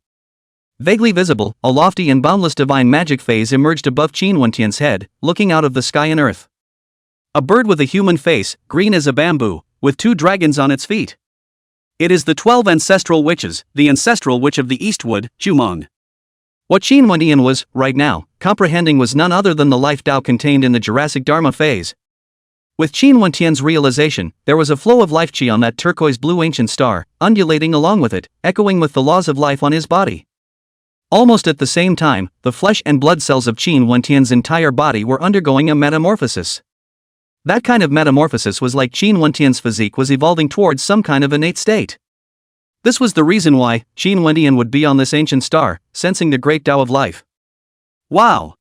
Vaguely visible, a lofty and boundless divine magic phase emerged above Qin Wendian's head, looking out of the sky and earth. A bird with a human face, green as a bamboo, with 2 dragons on its feet. It is the 12 ancestral witches, the ancestral witch of the Eastwood, Jumong. What Qin Wendian was, right now, comprehending was none other than the life Tao contained in the Jurassic Dharma phase. With Qin Wendian's realization, there was a flow of life qi on that turquoise blue ancient star, undulating along with it, echoing with the laws of life on his body. Almost at the same time, the flesh and blood cells of Qin Wendian's entire body were undergoing a metamorphosis. That kind of metamorphosis was like Qin Wendian's physique was evolving towards some kind of innate state. This was the reason why Qin Wendian would be on this ancient star, sensing the great Tao of life. Wow!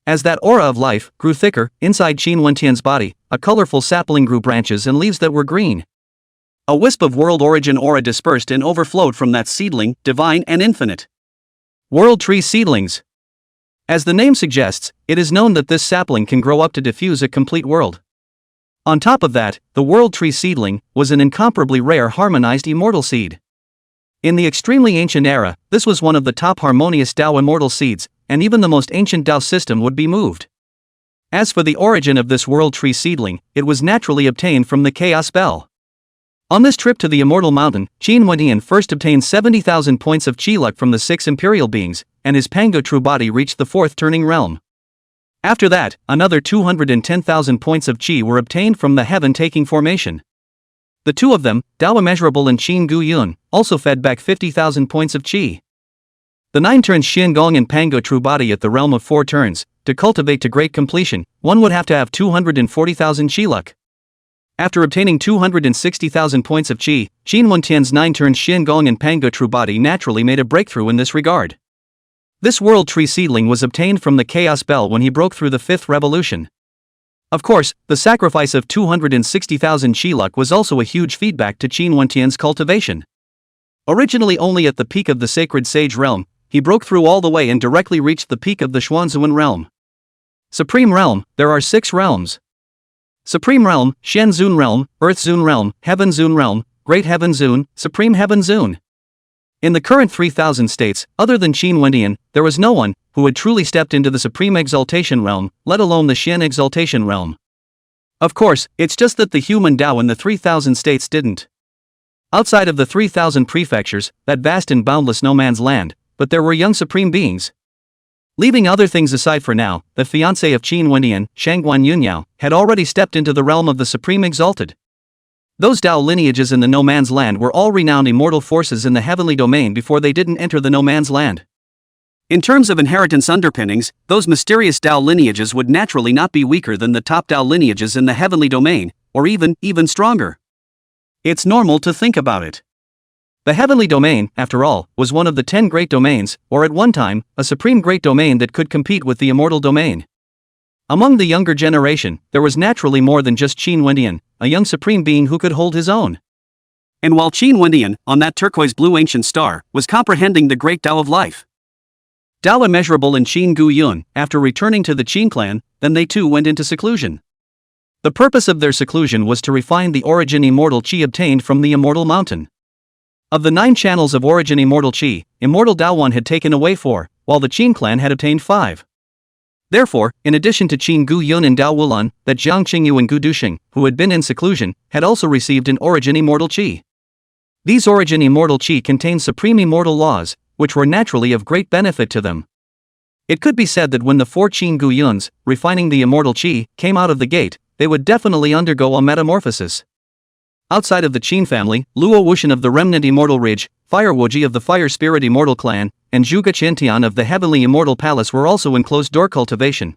As that aura of life grew thicker, inside Qin Wendian's body, a colorful sapling grew branches and leaves that were green. A wisp of world origin aura dispersed and overflowed from that seedling, divine and infinite. World Tree Seedlings. As the name suggests, it is known that this sapling can grow up to diffuse a complete world. On top of that, the World Tree Seedling was an incomparably rare harmonized immortal seed. In the extremely ancient era, this was one of the top harmonious Tao immortal seeds, and even the most ancient Tao system would be moved. As for the origin of this world tree seedling, it was naturally obtained from the Chaos Bell. On this trip to the Immortal Mountain, Qin Wendian first obtained 70,000 points of Qi luck from the 6 imperial beings, and his Pango true body reached the 4th turning realm. After that, another 210,000 points of Qi were obtained from the heaven-taking formation. The two of them, Dao Immeasurable and Qin Gu Yun, also fed back 50,000 points of Qi. The 9 turns Xian Gong and Pango true body at the realm of 4 turns. To cultivate to great completion, one would have to have 240,000 Qi luck. After obtaining 260,000 points of Qi, Qin Wendian's 9 turns Xian Gong and Pango true body naturally made a breakthrough in this regard. This world tree seedling was obtained from the Chaos Bell when he broke through the 5th revolution. Of course, the sacrifice of 260,000 Qi luck was also a huge feedback to Qin Wendian's cultivation. Originally only at the peak of the Sacred Sage realm, he broke through all the way and directly reached the peak of the Xuanzuan realm. Supreme Realm, there are 6 realms. Supreme Realm, Shen Zun Realm, Earth Zun Realm, Heaven Zun Realm, Great Heaven Zun, Supreme Heaven Zun. In the current 3000 states, other than Qin Wendian, there was no one who had truly stepped into the Supreme Exaltation Realm, let alone the Shen Exaltation Realm. Of course, it's just that the human Tao in the 3000 states didn't. Outside of the 3000 prefectures, that vast and boundless no man's land, but there were young supreme beings. Leaving other things aside for now, the fiancé of Qin Wendian, Shangguan Yunyao, had already stepped into the realm of the Supreme Exalted. Those Tao lineages in the no man's land were all renowned immortal forces in the heavenly domain before they didn't enter the no man's land. In terms of inheritance underpinnings, those mysterious Tao lineages would naturally not be weaker than the top Tao lineages in the heavenly domain, or even stronger. It's normal to think about it. The heavenly domain, after all, was one of the 10 great domains, or at one time, a supreme great domain that could compete with the immortal domain. Among the younger generation, there was naturally more than just Qin Wendian, a young supreme being who could hold his own. And while Qin Wendian, on that turquoise blue ancient star, was comprehending the great Tao of life, Tao Immeasurable and Qin Gu Yun, after returning to the Qin clan, then they too went into seclusion. The purpose of their seclusion was to refine the origin immortal Qi obtained from the Immortal Mountain. Of the 9 channels of origin immortal Qi, Immortal Tao 1 had taken away 4, while the Qin clan had obtained 5. Therefore, in addition to Qin Gu Yun and Dao Wulan, that Jiang Qingyu and Gu Dusheng, who had been in seclusion, had also received an origin immortal Qi. These origin immortal Qi contained supreme immortal laws, which were naturally of great benefit to them. It could be said that when the 4 Qin Gu Yuns, refining the immortal Qi, came out of the gate, they would definitely undergo a metamorphosis. Outside of the Qin family, Luo Wuxian of the Remnant Immortal Ridge, Fire Wuji of the Fire Spirit Immortal Clan, and Zhuge Qiantian of the Heavenly Immortal Palace were also in closed-door cultivation.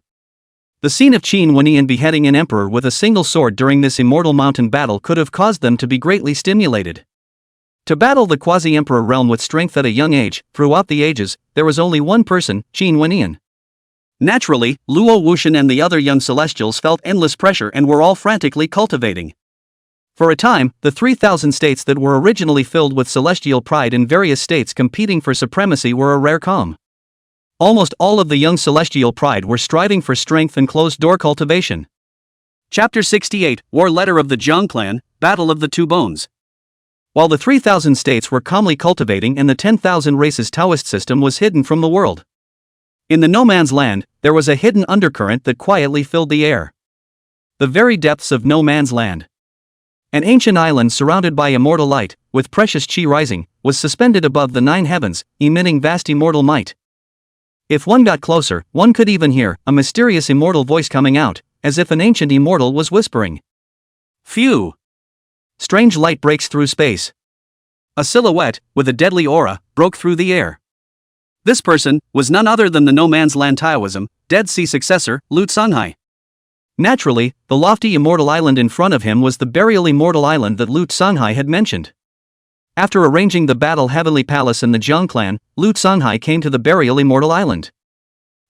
The scene of Qin Wendian beheading an emperor with a single sword during this Immortal Mountain battle could have caused them to be greatly stimulated. To battle the quasi-emperor realm with strength at a young age, throughout the ages, there was only one person, Qin Wendian. Naturally, Luo Wuxian and the other young celestials felt endless pressure and were all frantically cultivating. For a time, the 3000 states that were originally filled with celestial pride in various states competing for supremacy were a rare calm. Almost all of the young celestial pride were striving for strength and closed-door cultivation. Chapter 68, War Letter of the Jiang Clan, Battle of the Two Bones. While the 3000 states were calmly cultivating and the 10,000 races Taoist system was hidden from the world. In the no man's land, there was a hidden undercurrent that quietly filled the air. The very depths of no man's land. An ancient island surrounded by immortal light, with precious Qi rising, was suspended above the 9 heavens, emitting vast immortal might. If one got closer, one could even hear a mysterious immortal voice coming out, as if an ancient immortal was whispering. Phew! Strange light breaks through space. A silhouette, with a deadly aura, broke through the air. This person was none other than the no man's land Taoism, Dead Sea successor, Lu Tsunghai. Naturally, the lofty immortal island in front of him was the burial immortal island that Lu Tsunghai had mentioned. After arranging the battle Heavenly Palace and the Jiang clan, Lu Tsunghai came to the burial immortal island.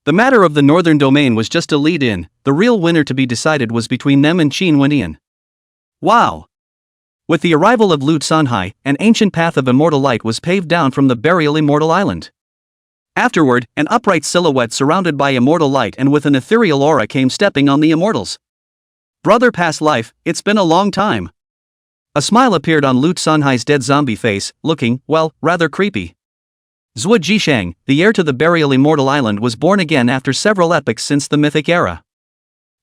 The matter of the northern domain was just a lead-in, the real winner to be decided was between them and Qin Wendian. Wow! With the arrival of Lu Tsunghai, an ancient path of immortal light was paved down from the burial immortal island. Afterward, an upright silhouette surrounded by immortal light and with an ethereal aura came stepping on the immortals. Brother past life, it's been a long time. A smile appeared on Lu Tsunghai's dead zombie face, looking, well, rather creepy. Zhuo Jishang, the heir to the burial immortal island, was born again after several epochs since the mythic era.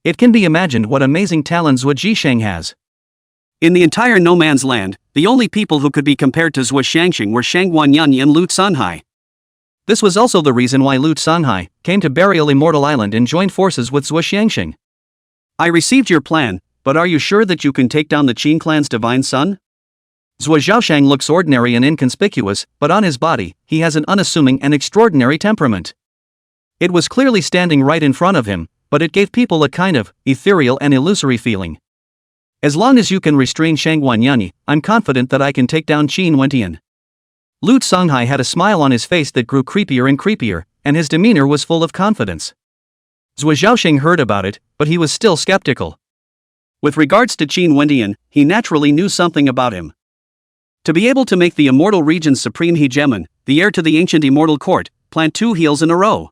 It can be imagined what amazing talent Zhuo Jishang has. In the entire no man's land, the only people who could be compared to Zhuo Shangxing were Shang Guanyan and Lu Sanhai. This was also the reason why Lu Sanhai came to burial immortal island and joined forces with Zhuo Shangxing. I received your plan, but are you sure that you can take down the Qin clan's divine son? Zhuo Zhaoshang looks ordinary and inconspicuous, but on his body, he has an unassuming and extraordinary temperament. It was clearly standing right in front of him, but it gave people a kind of ethereal and illusory feeling. As long as you can restrain Shang Guanyan, I'm confident that I can take down Qin Wentian. Lu Songhai had a smile on his face that grew creepier and creepier, and his demeanor was full of confidence. Zhuo Zhaoshang heard about it, but he was still skeptical. With regards to Qin Wentian, he naturally knew something about him. To be able to make the immortal region's supreme hegemon, the heir to the ancient immortal court, plant 2 heels in a row.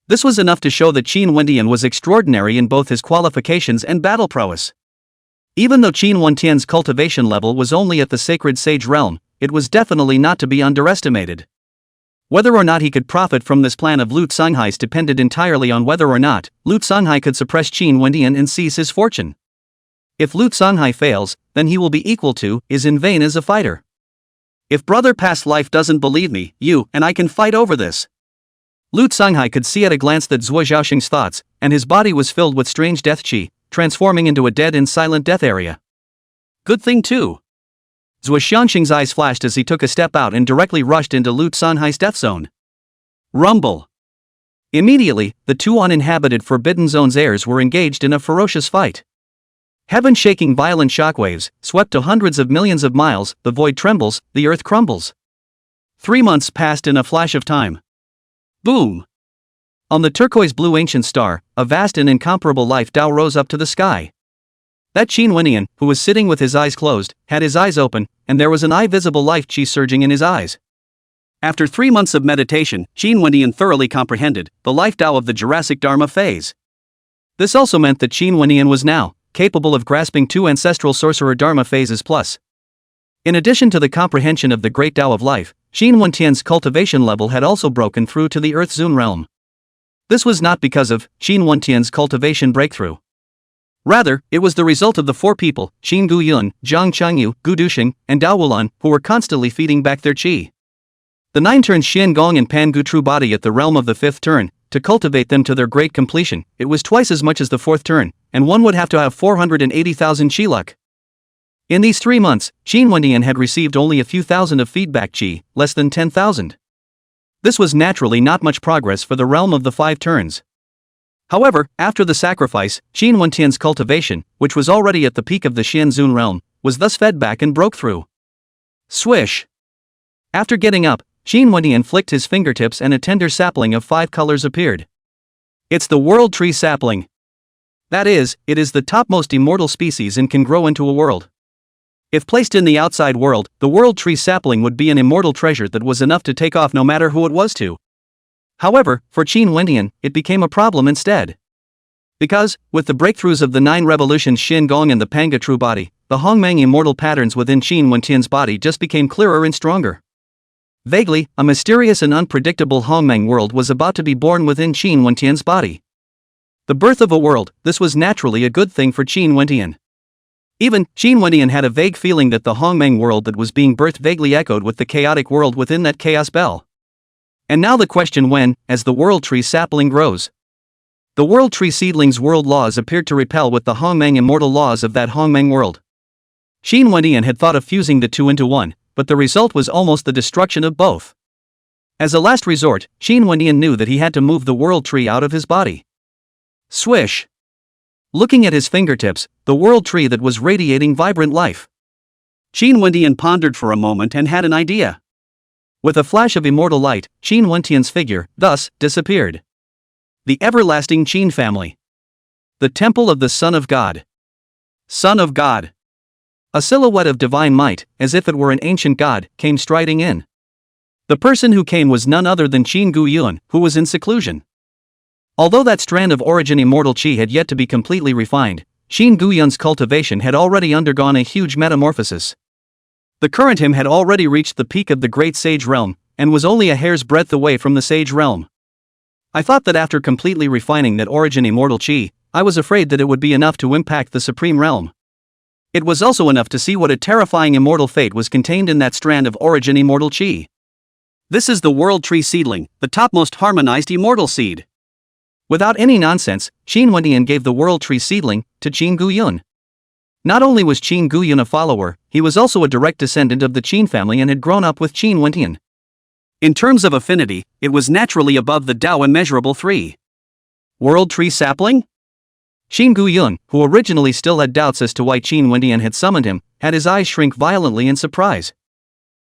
This was enough to show that Qin Wentian was extraordinary in both his qualifications and battle prowess. Even though Qin Wentian's cultivation level was only at the sacred sage realm, it was definitely not to be underestimated. Whether or not he could profit from this plan of Lu Songhai's depended entirely on whether or not Lu Songhai could suppress Qin Wentian and seize his fortune. If Lu Songhai fails, then he will be equal to, is in vain as a fighter. If brother past life doesn't believe me, you and I can fight over this. Lu Songhai could see at a glance that Zhuo Zhaoshang's thoughts, and his body was filled with strange death qi, transforming into a dead and silent death area. Good thing too. Zhuo Xianxing's eyes flashed as he took a step out and directly rushed into Lu Songhai's death zone. Rumble. Immediately, the 2 uninhabited Forbidden Zone's heirs were engaged in a ferocious fight. Heaven-shaking violent shockwaves swept to hundreds of millions of miles, the void trembles, the earth crumbles. 3 months passed in a flash of time. Boom! On the turquoise-blue ancient star, a vast and incomparable life Tao rose up to the sky. That Qin Wentian, who was sitting with his eyes closed, had his eyes open, and there was an eye-visible life qi surging in his eyes. After 3 months of meditation, Qin Wentian thoroughly comprehended the life Tao of the Jurassic Dharma phase. This also meant that Qin Wentian was now capable of grasping 2 ancestral sorcerer Dharma phases plus. In addition to the comprehension of the great Tao of life, Qin Wentian's cultivation level had also broken through to the Earth Zone realm. This was not because of Qin Wentian's cultivation breakthrough. Rather, it was the result of the 4 people, Qin Guyun, Zhang Changyu, Gu Dusheng, and Dao Wulan, who were constantly feeding back their qi. The 9 turned Xian Gong and Pan Gu true body at the realm of the 5th turn, to cultivate them to their great completion. It was twice as much as the 4th turn, and one would have to have 480,000 qi luck. In these 3 months, Qin Wentian had received only a few thousand of feedback qi, less than 10,000. This was naturally not much progress for the realm of the 5 turns. However, after the sacrifice, Qin Wentian's cultivation, which was already at the peak of the Xianzun realm, was thus fed back and broke through. Swish! After getting up, Qin Wentian flicked his fingertips and a tender sapling of 5 colors appeared. It's the world tree sapling. That is, it is the topmost immortal species and can grow into a world. If placed in the outside world, the world tree sapling would be an immortal treasure that was enough to take off no matter who it was to. However, for Qin Wentian, it became a problem instead. Because, with the breakthroughs of the 9 revolutions Xin Gong and the Panga true body, the Hongmeng immortal patterns within Qin Wentian's body just became clearer and stronger. Vaguely, a mysterious and unpredictable Hongmeng world was about to be born within Qin Wentian's body. The birth of a world, this was naturally a good thing for Qin Wentian. Even, Qin Wentian had a vague feeling that the Hongmeng world that was being birthed vaguely echoed with the chaotic world within that chaos bell. And now the question when, as the world tree sapling grows. The world tree seedling's world laws appeared to repel with the Hongmeng immortal laws of that Hongmeng world. Qin Wentian had thought of fusing the 2 into one, but the result was almost the destruction of both. As a last resort, Qin Wentian knew that he had to move the world tree out of his body. Swish! Looking at his fingertips, the world tree that was radiating vibrant life. Qin Wentian pondered for a moment and had an idea. With a flash of immortal light, Qin Wentian's figure, thus, disappeared. The everlasting Qin family. The temple of the Son of God. Son of God. A silhouette of divine might, as if it were an ancient god, came striding in. The person who came was none other than Qin Guyun, who was in seclusion. Although that strand of origin immortal qi had yet to be completely refined, Qin Guyun's cultivation had already undergone a huge metamorphosis. The current him had already reached the peak of the great sage realm, and was only a hair's breadth away from the sage realm. I thought that after completely refining that origin immortal chi, I was afraid that it would be enough to impact the supreme realm. It was also enough to see what a terrifying immortal fate was contained in that strand of origin immortal chi. This is the world tree seedling, the topmost harmonized immortal seed. Without any nonsense, Qin Wendian gave the world tree seedling to Qin Guyun. Not only was Qin Guyun a follower, he was also a direct descendant of the Qin family and had grown up with Qin Wendian. In terms of affinity, it was naturally above the Tao immeasurable 3. World tree sapling? Qin Guyun, who originally still had doubts as to why Qin Wendian had summoned him, had his eyes shrink violently in surprise.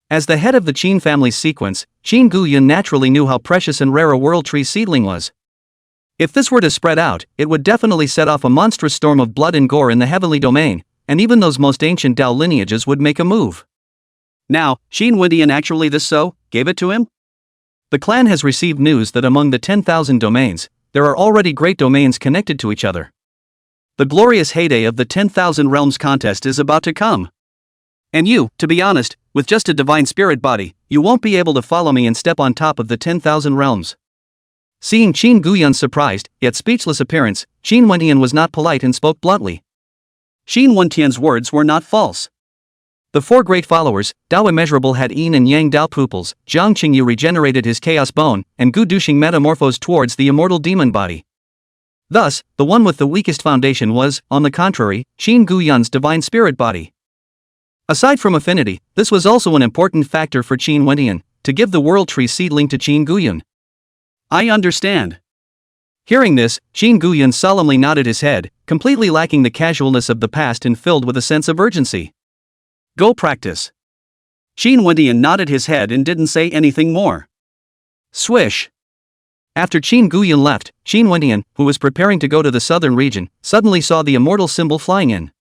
As the head of the Qin family's sequence, Qin Guyun naturally knew how precious and rare a world tree seedling was. If this were to spread out, it would definitely set off a monstrous storm of blood and gore in the heavenly domain, and even those most ancient Tao lineages would make a move. Now, Qin Wendian actually gave it to him? The clan has received news that among the 10,000 domains, there are already great domains connected to each other. The glorious heyday of the 10,000 realms contest is about to come. And you, to be honest, with just a divine spirit body, you won't be able to follow me and step on top of the 10,000 realms. Seeing Qin Guyun's surprised, yet speechless appearance, Qin Wendian was not polite and spoke bluntly. Qin Wendian's words were not false. The 4 great followers, Tao Immeasurable had Yin and Yang Tao pupils, Jiang Qingyu regenerated his chaos bone, and Gu Duxing metamorphosed towards the immortal demon body. Thus, the one with the weakest foundation was, on the contrary, Qin Guyun's divine spirit body. Aside from affinity, this was also an important factor for Qin Wendian, to give the world tree seedling to Qin Guyun. I understand. Hearing this, Qin Guyun solemnly nodded his head, completely lacking the casualness of the past and filled with a sense of urgency. Go practice. Qin Wendian nodded his head and didn't say anything more. Swish. After Qin Guyun left, Qin Wendian, who was preparing to go to the southern region, suddenly saw the immortal symbol flying in.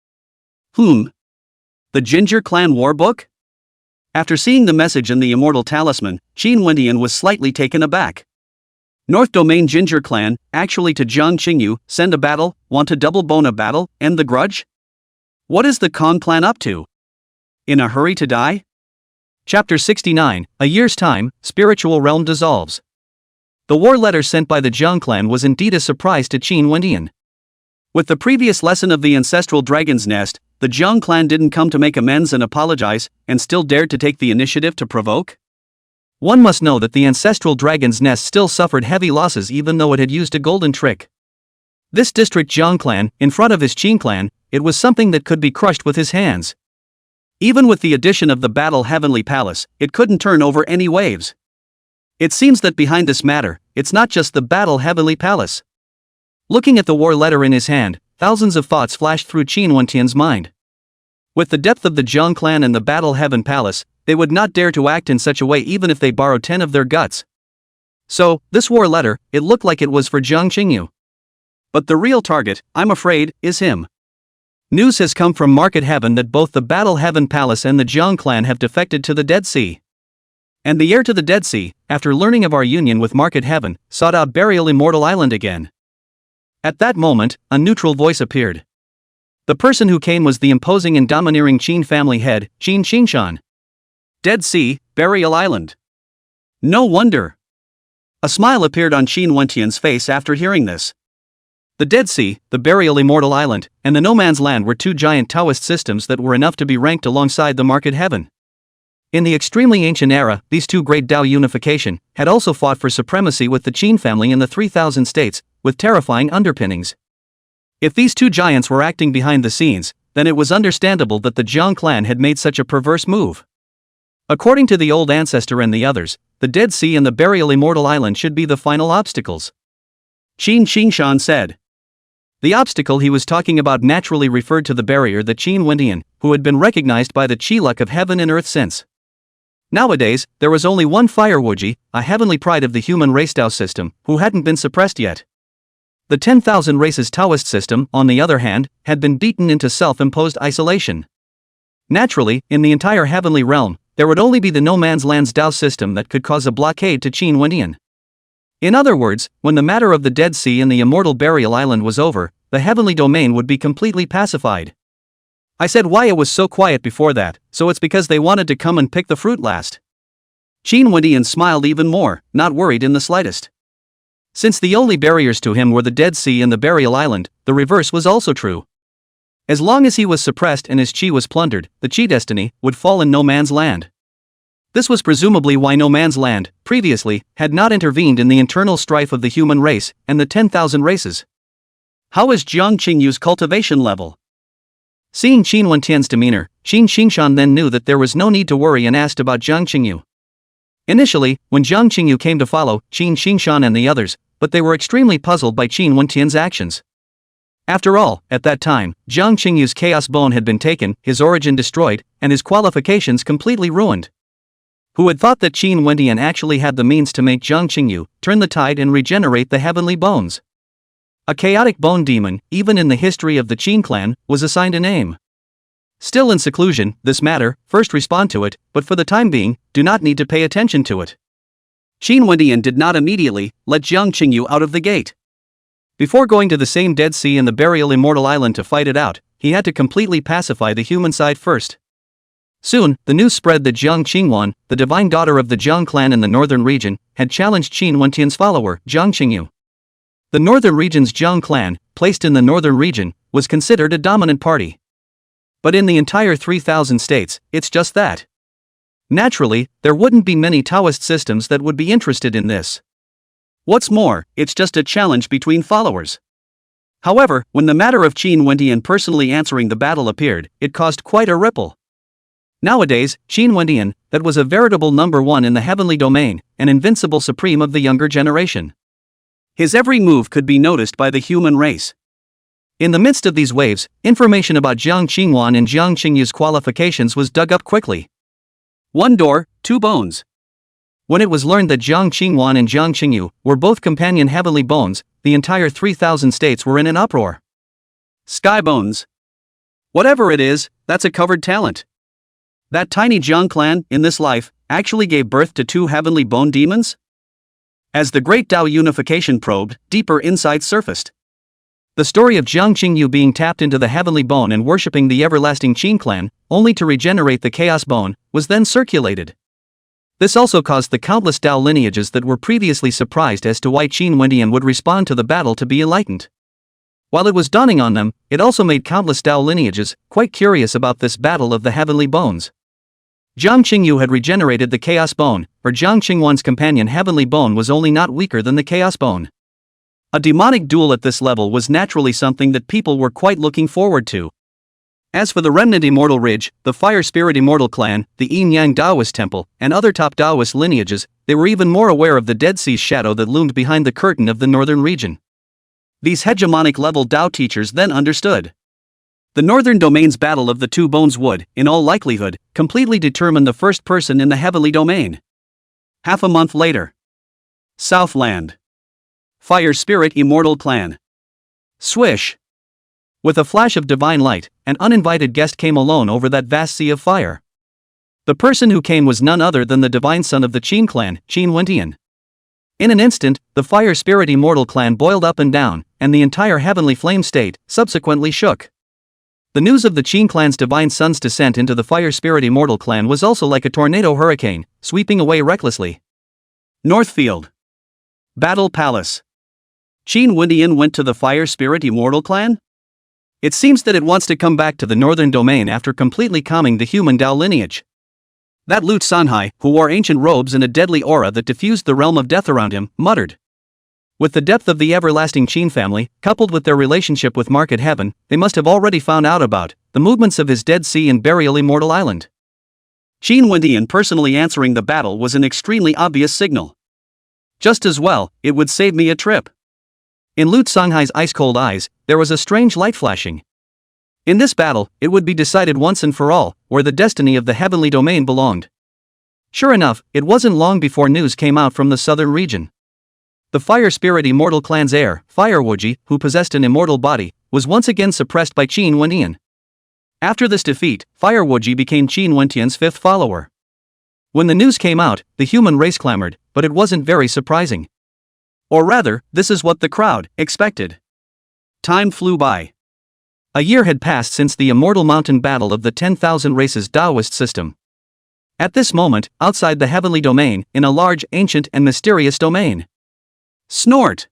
The Ginger Clan War Book? After seeing the message in the immortal talisman, Qin Wendian was slightly taken aback. North Domain Ginger Clan, actually to Jiang Qingyu, send a battle, want to double bone a battle, end the grudge? What is the Kong clan up to? In a hurry to die? Chapter 69, A Year's Time, Spiritual Realm Dissolves. The war letter sent by the Jiang clan was indeed a surprise to Qin Wendian. With the previous lesson of the ancestral dragon's nest, the Jiang clan didn't come to make amends and apologize, and still dared to take the initiative to provoke? One must know that the ancestral dragon's nest still suffered heavy losses even though it had used a golden trick. This district Jiang clan, in front of his Qin clan, it was something that could be crushed with his hands. Even with the addition of the Battle Heavenly Palace, it couldn't turn over any waves. It seems that behind this matter, it's not just the Battle Heavenly Palace. Looking at the war letter in his hand, thousands of thoughts flashed through Qin Wendian's mind. With the depth of the Jiang clan and the Battle Heaven Palace, they would not dare to act in such a way even if they borrowed 10 of their guts. So, this war letter, it looked like it was for Jiang Qingyu. But the real target, I'm afraid, is him. News has come from Market Heaven that both the Battle Heaven Palace and the Jiang clan have defected to the Dead Sea. And the heir to the Dead Sea, after learning of our union with Market Heaven, sought out Burial Immortal Island again. At that moment, a neutral voice appeared. The person who came was the imposing and domineering Qin family head, Qin Qingshan. Dead Sea, Burial Island. No wonder. A smile appeared on Qin Wendian's face after hearing this. The Dead Sea, the Burial Immortal Island, and the No Man's Land were 2 giant Taoist systems that were enough to be ranked alongside the Market Heaven. In the extremely ancient era, these 2 great Tao unification had also fought for supremacy with the Qin family in the 3,000 states, with terrifying underpinnings. If these 2 giants were acting behind the scenes, then it was understandable that the Jiang clan had made such a perverse move. According to the old ancestor and the others, the Dead Sea and the Burial Immortal Island should be the final obstacles. Qin Qingshan said. The obstacle he was talking about naturally referred to the barrier that Qin Wendian, who had been recognized by the Qiluk of heaven and earth since. Nowadays, there was only one Fire Wuji, a heavenly pride of the human race Tao system, who hadn't been suppressed yet. The 10,000 races Taoist system, on the other hand, had been beaten into self-imposed isolation. Naturally, in the entire heavenly realm, there would only be the No Man's Land's Tao system that could cause a blockade to Qin Wendian. In other words, when the matter of the Dead Sea and the Immortal Burial Island was over, the heavenly domain would be completely pacified. I said why it was so quiet before that, so it's because they wanted to come and pick the fruit last. Qin Wendian smiled even more, not worried in the slightest. Since the only barriers to him were the Dead Sea and the Burial Island, the reverse was also true. As long as he was suppressed and his chi was plundered, the chi destiny would fall in No Man's Land. This was presumably why No Man's Land, previously, had not intervened in the internal strife of the human race and the 10,000 races. How is Jiang Qingyu's cultivation level? Seeing Qin Wentian's demeanor, Qin Xingshan then knew that there was no need to worry and asked about Jiang Qingyu. Initially, when Jiang Qingyu came to follow Qin Xingshan and the others, but they were extremely puzzled by Qin Wentian's actions. After all, at that time, Jiang Qingyu's Chaos Bone had been taken, his origin destroyed, and his qualifications completely ruined. Who had thought that Qin Wentian actually had the means to make Jiang Qingyu turn the tide and regenerate the heavenly bones? A chaotic bone demon, even in the history of the Qin clan, was assigned a name. Still in seclusion, this matter, first respond to it, but for the time being, do not need to pay attention to it. Qin Wendian did not immediately let Jiang Qingyu out of the gate. Before going to the same Dead Sea and the Burial Immortal Island to fight it out, he had to completely pacify the human side first. Soon, the news spread that Jiang Qingwan, the divine daughter of the Jiang clan in the northern region, had challenged Qin Wentian's follower, Jiang Qingyu. The northern region's Jiang clan, placed in the northern region, was considered a dominant party. But in the entire 3,000 states, it's just that. Naturally, there wouldn't be many Taoist systems that would be interested in this. What's more, it's just a challenge between followers. However, when the matter of Qin Wendian personally answering the battle appeared, it caused quite a ripple. Nowadays, Qin Wendian, that was a veritable number one in the heavenly domain, an invincible supreme of the younger generation. His every move could be noticed by the human race. In the midst of these waves, information about Jiang Qingwan and Jiang Qingyu's qualifications was dug up quickly. One door, two bones. When it was learned that Jiang Qingwan and Jiang Qingyu were both companion heavenly bones, the entire 3,000 states were in an uproar. Sky bones. Whatever it is, that's a covered talent. That tiny Jiang clan, in this life, actually gave birth to two heavenly bone demons? As the great Tao unification probed, deeper insights surfaced. The story of Jiang Qingyu being tapped into the heavenly bone and worshipping the everlasting Qin clan, only to regenerate the chaos bone, was then circulated. This also caused the countless Tao lineages that were previously surprised as to why Qin Wendian would respond to the battle to be enlightened. While it was dawning on them, it also made countless Tao lineages quite curious about this battle of the heavenly bones. Jiang Qingyu had regenerated the Chaos Bone, or Jiang Qingwan's companion heavenly bone was only not weaker than the Chaos Bone. A demonic duel at this level was naturally something that people were quite looking forward to. As for the remnant Immortal Ridge, the Fire Spirit Immortal Clan, the Yin Yang Taoist Temple, and other top Taoist lineages, they were even more aware of the Dead Sea's shadow that loomed behind the curtain of the northern region. These hegemonic level Tao teachers then understood. The northern domain's battle of the two bones would, in all likelihood, completely determine the first person in the heavenly domain. Half a month later. Southland. Fire Spirit Immortal Clan. Swish. With a flash of divine light, an uninvited guest came alone over that vast sea of fire. The person who came was none other than the divine son of the Qin clan, Qin Wentian. In an instant, the Fire Spirit Immortal Clan boiled up and down, and the entire heavenly flame state subsequently shook. The news of the Qin clan's divine son's descent into the Fire Spirit Immortal Clan was also like a tornado hurricane, sweeping away recklessly. Northfield. Battle Palace. Qin Wendian went to the Fire Spirit Immortal Clan? It seems that it wants to come back to the northern domain after completely calming the human Tao lineage. That Lu Sanhai, who wore ancient robes and a deadly aura that diffused the realm of death around him, muttered. With the depth of the everlasting Qin family, coupled with their relationship with Market Heaven, they must have already found out about the movements of his Dead Sea and Burial Immortal Island. Qin Wendian personally answering the battle was an extremely obvious signal. Just as well, it would save me a trip. In Lu Sanghai's ice-cold eyes, there was a strange light flashing. In this battle, it would be decided once and for all where the destiny of the heavenly domain belonged. Sure enough, it wasn't long before news came out from the southern region. The Fire Spirit Immortal Clan's heir, Firewuji, who possessed an immortal body, was once again suppressed by Qin Wendian. After this defeat, Firewuji became Qin Wentian's fifth follower. When the news came out, the human race clamored, but it wasn't very surprising. Or rather, this is what the crowd expected. Time flew by. A year had passed since the Immortal Mountain Battle of the 10,000 Races Taoist system. At this moment, outside the heavenly domain, in a large, ancient and mysterious domain. Snort!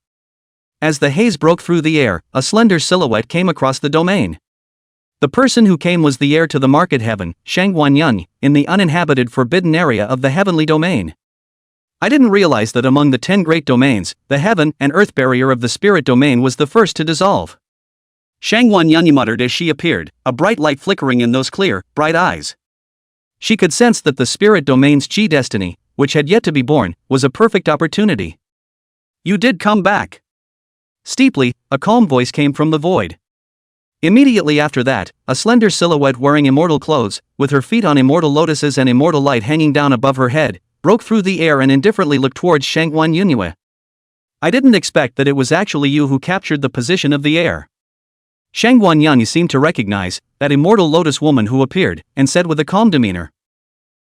As the haze broke through the air, a slender silhouette came across the domain. The person who came was the heir to the market heaven, Shangguanyun, in the uninhabited forbidden area of the heavenly domain. I didn't realize that among the 10 great domains, the heaven and earth barrier of the spirit domain was the first to dissolve. Shangguanyun muttered as she appeared, a bright light flickering in those clear, bright eyes. She could sense that the spirit domain's chi destiny, which had yet to be born, was a perfect opportunity. You did come back. Steeply, a calm voice came from the void. Immediately after that, a slender silhouette wearing immortal clothes, with her feet on immortal lotuses and immortal light hanging down above her head, broke through the air and indifferently looked towards Shangguanyun. I didn't expect that it was actually you who captured the position of the heir. Shangguanyun seemed to recognize that immortal lotus woman who appeared, and said with a calm demeanor.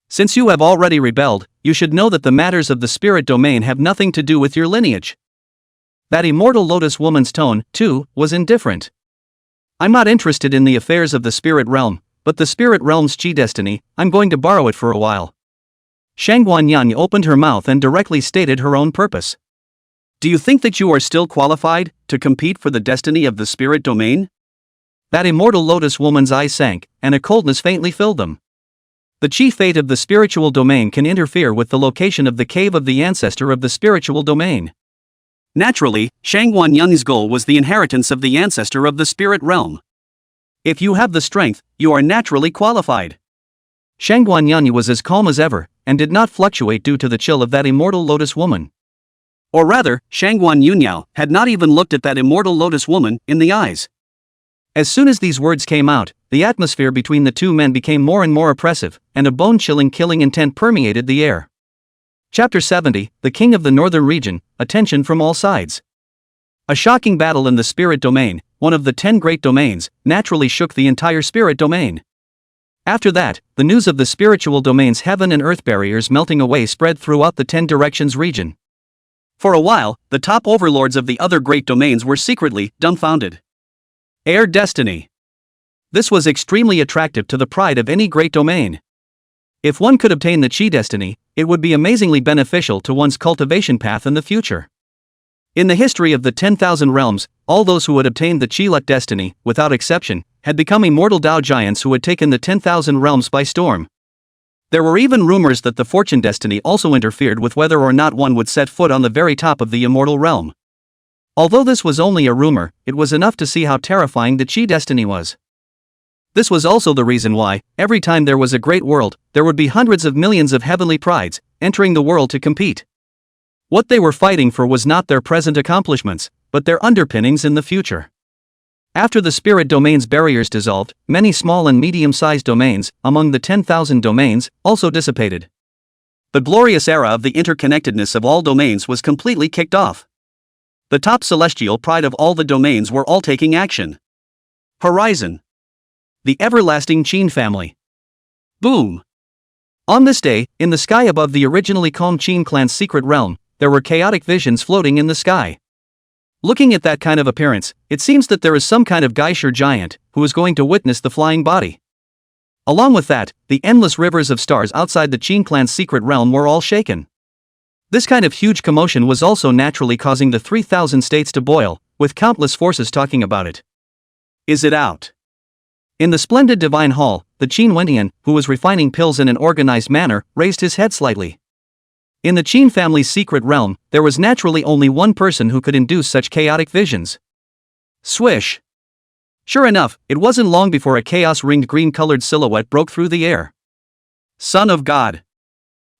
Since you have already rebelled, you should know that the matters of the spirit domain have nothing to do with your lineage. That immortal lotus woman's tone, too, was indifferent. I'm not interested in the affairs of the spirit realm, but the spirit realm's chi destiny, I'm going to borrow it for a while. Shangguanyun opened her mouth and directly stated her own purpose. Do you think that you are still qualified to compete for the destiny of the spirit domain? That immortal lotus woman's eyes sank, and a coldness faintly filled them. The chi fate of the spiritual domain can interfere with the location of the cave of the ancestor of the spiritual domain. Naturally, Shangguanyun's goal was the inheritance of the ancestor of the spirit realm. If you have the strength, you are naturally qualified. Shangguanyun was as calm as ever, and did not fluctuate due to the chill of that immortal lotus woman. Or rather, Shangguanyun had not even looked at that immortal lotus woman in the eyes. As soon as these words came out, the atmosphere between the two men became more and more oppressive, and a bone-chilling killing intent permeated the air. Chapter 70, The King of the Northern Region, Attention from All Sides. A shocking battle in the spirit domain, one of the 10 great domains, naturally shook the entire spirit domain. After that, the news of the spiritual domain's heaven and earth barriers melting away spread throughout the 10 directions region. For a while, the top overlords of the other great domains were secretly dumbfounded. Heir destiny. This was extremely attractive to the pride of any great domain. If one could obtain the chi destiny, it would be amazingly beneficial to one's cultivation path in the future. In the history of the 10,000 realms, all those who had obtained the chi-luck destiny, without exception, had become immortal Tao giants who had taken the 10,000 realms by storm. There were even rumors that the fortune destiny also interfered with whether or not one would set foot on the very top of the immortal realm. Although this was only a rumor, it was enough to see how terrifying the chi destiny was. This was also the reason why, every time there was a great world, there would be hundreds of millions of heavenly prides entering the world to compete. What they were fighting for was not their present accomplishments, but their underpinnings in the future. After the spirit domain's barriers dissolved, many small and medium-sized domains, among the 10,000 domains, also dissipated. The glorious era of the interconnectedness of all domains was completely kicked off. The top celestial pride of all the domains were all taking action. Horizon. The everlasting Qin family. Boom! On this day, in the sky above the originally calm Qin clan's secret realm, there were chaotic visions floating in the sky. Looking at that kind of appearance, it seems that there is some kind of Geisher giant who is going to witness the flying body. Along with that, the endless rivers of stars outside the Qin clan's secret realm were all shaken. This kind of huge commotion was also naturally causing the 3,000 states to boil, with countless forces talking about it. Is it out? In the splendid divine hall, the Qin Wendian, who was refining pills in an organized manner, raised his head slightly. In the Qin family's secret realm, there was naturally only one person who could induce such chaotic visions. Swish! Sure enough, it wasn't long before a chaos-ringed green-colored silhouette broke through the air. Son of God!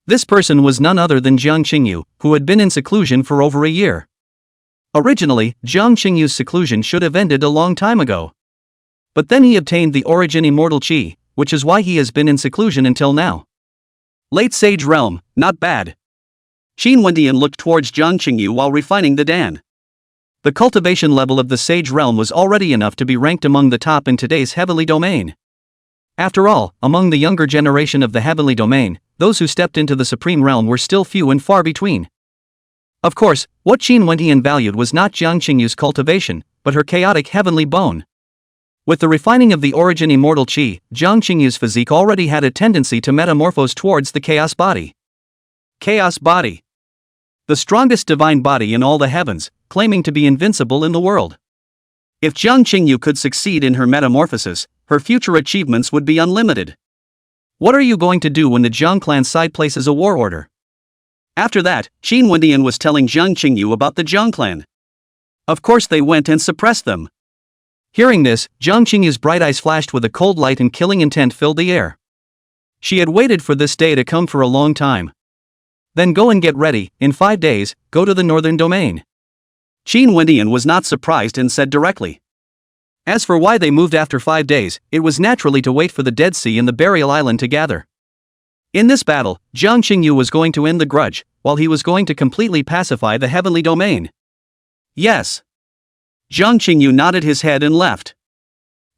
This person was none other than Jiang Qingyu, who had been in seclusion for over a year. Originally, Jiang Qingyu's seclusion should have ended a long time ago. But then he obtained the origin immortal chi, which is why he has been in seclusion until now. Late Sage Realm, not bad. Qin Wendian looked towards Jiang Qingyu while refining the Dan. The cultivation level of the Sage Realm was already enough to be ranked among the top in today's heavenly domain. After all, among the younger generation of the heavenly domain, those who stepped into the supreme realm were still few and far between. Of course, what Qin Wendian valued was not Jiang Qingyu's cultivation, but her chaotic heavenly bone. With the refining of the origin immortal chi, Jiang Qingyu's physique already had a tendency to metamorphose towards the chaos body. Chaos body. The strongest divine body in all the heavens, claiming to be invincible in the world. If Jiang Qingyu could succeed in her metamorphosis, her future achievements would be unlimited. What are you going to do when the Jiang clan side places a war order? After that, Qin Wendian was telling Jiang Qingyu about the Jiang clan. Of course they went and suppressed them. Hearing this, Jiang Qingyu's bright eyes flashed with a cold light and killing intent filled the air. She had waited for this day to come for a long time. Then go and get ready, in 5 days, go to the northern domain. Qin Wendian was not surprised and said directly. As for why they moved after 5 days, it was naturally to wait for the Dead Sea and the Burial Island to gather. In this battle, Jiang Qingyu was going to end the grudge, while he was going to completely pacify the heavenly domain. Yes. Jiang Qingyu nodded his head and left.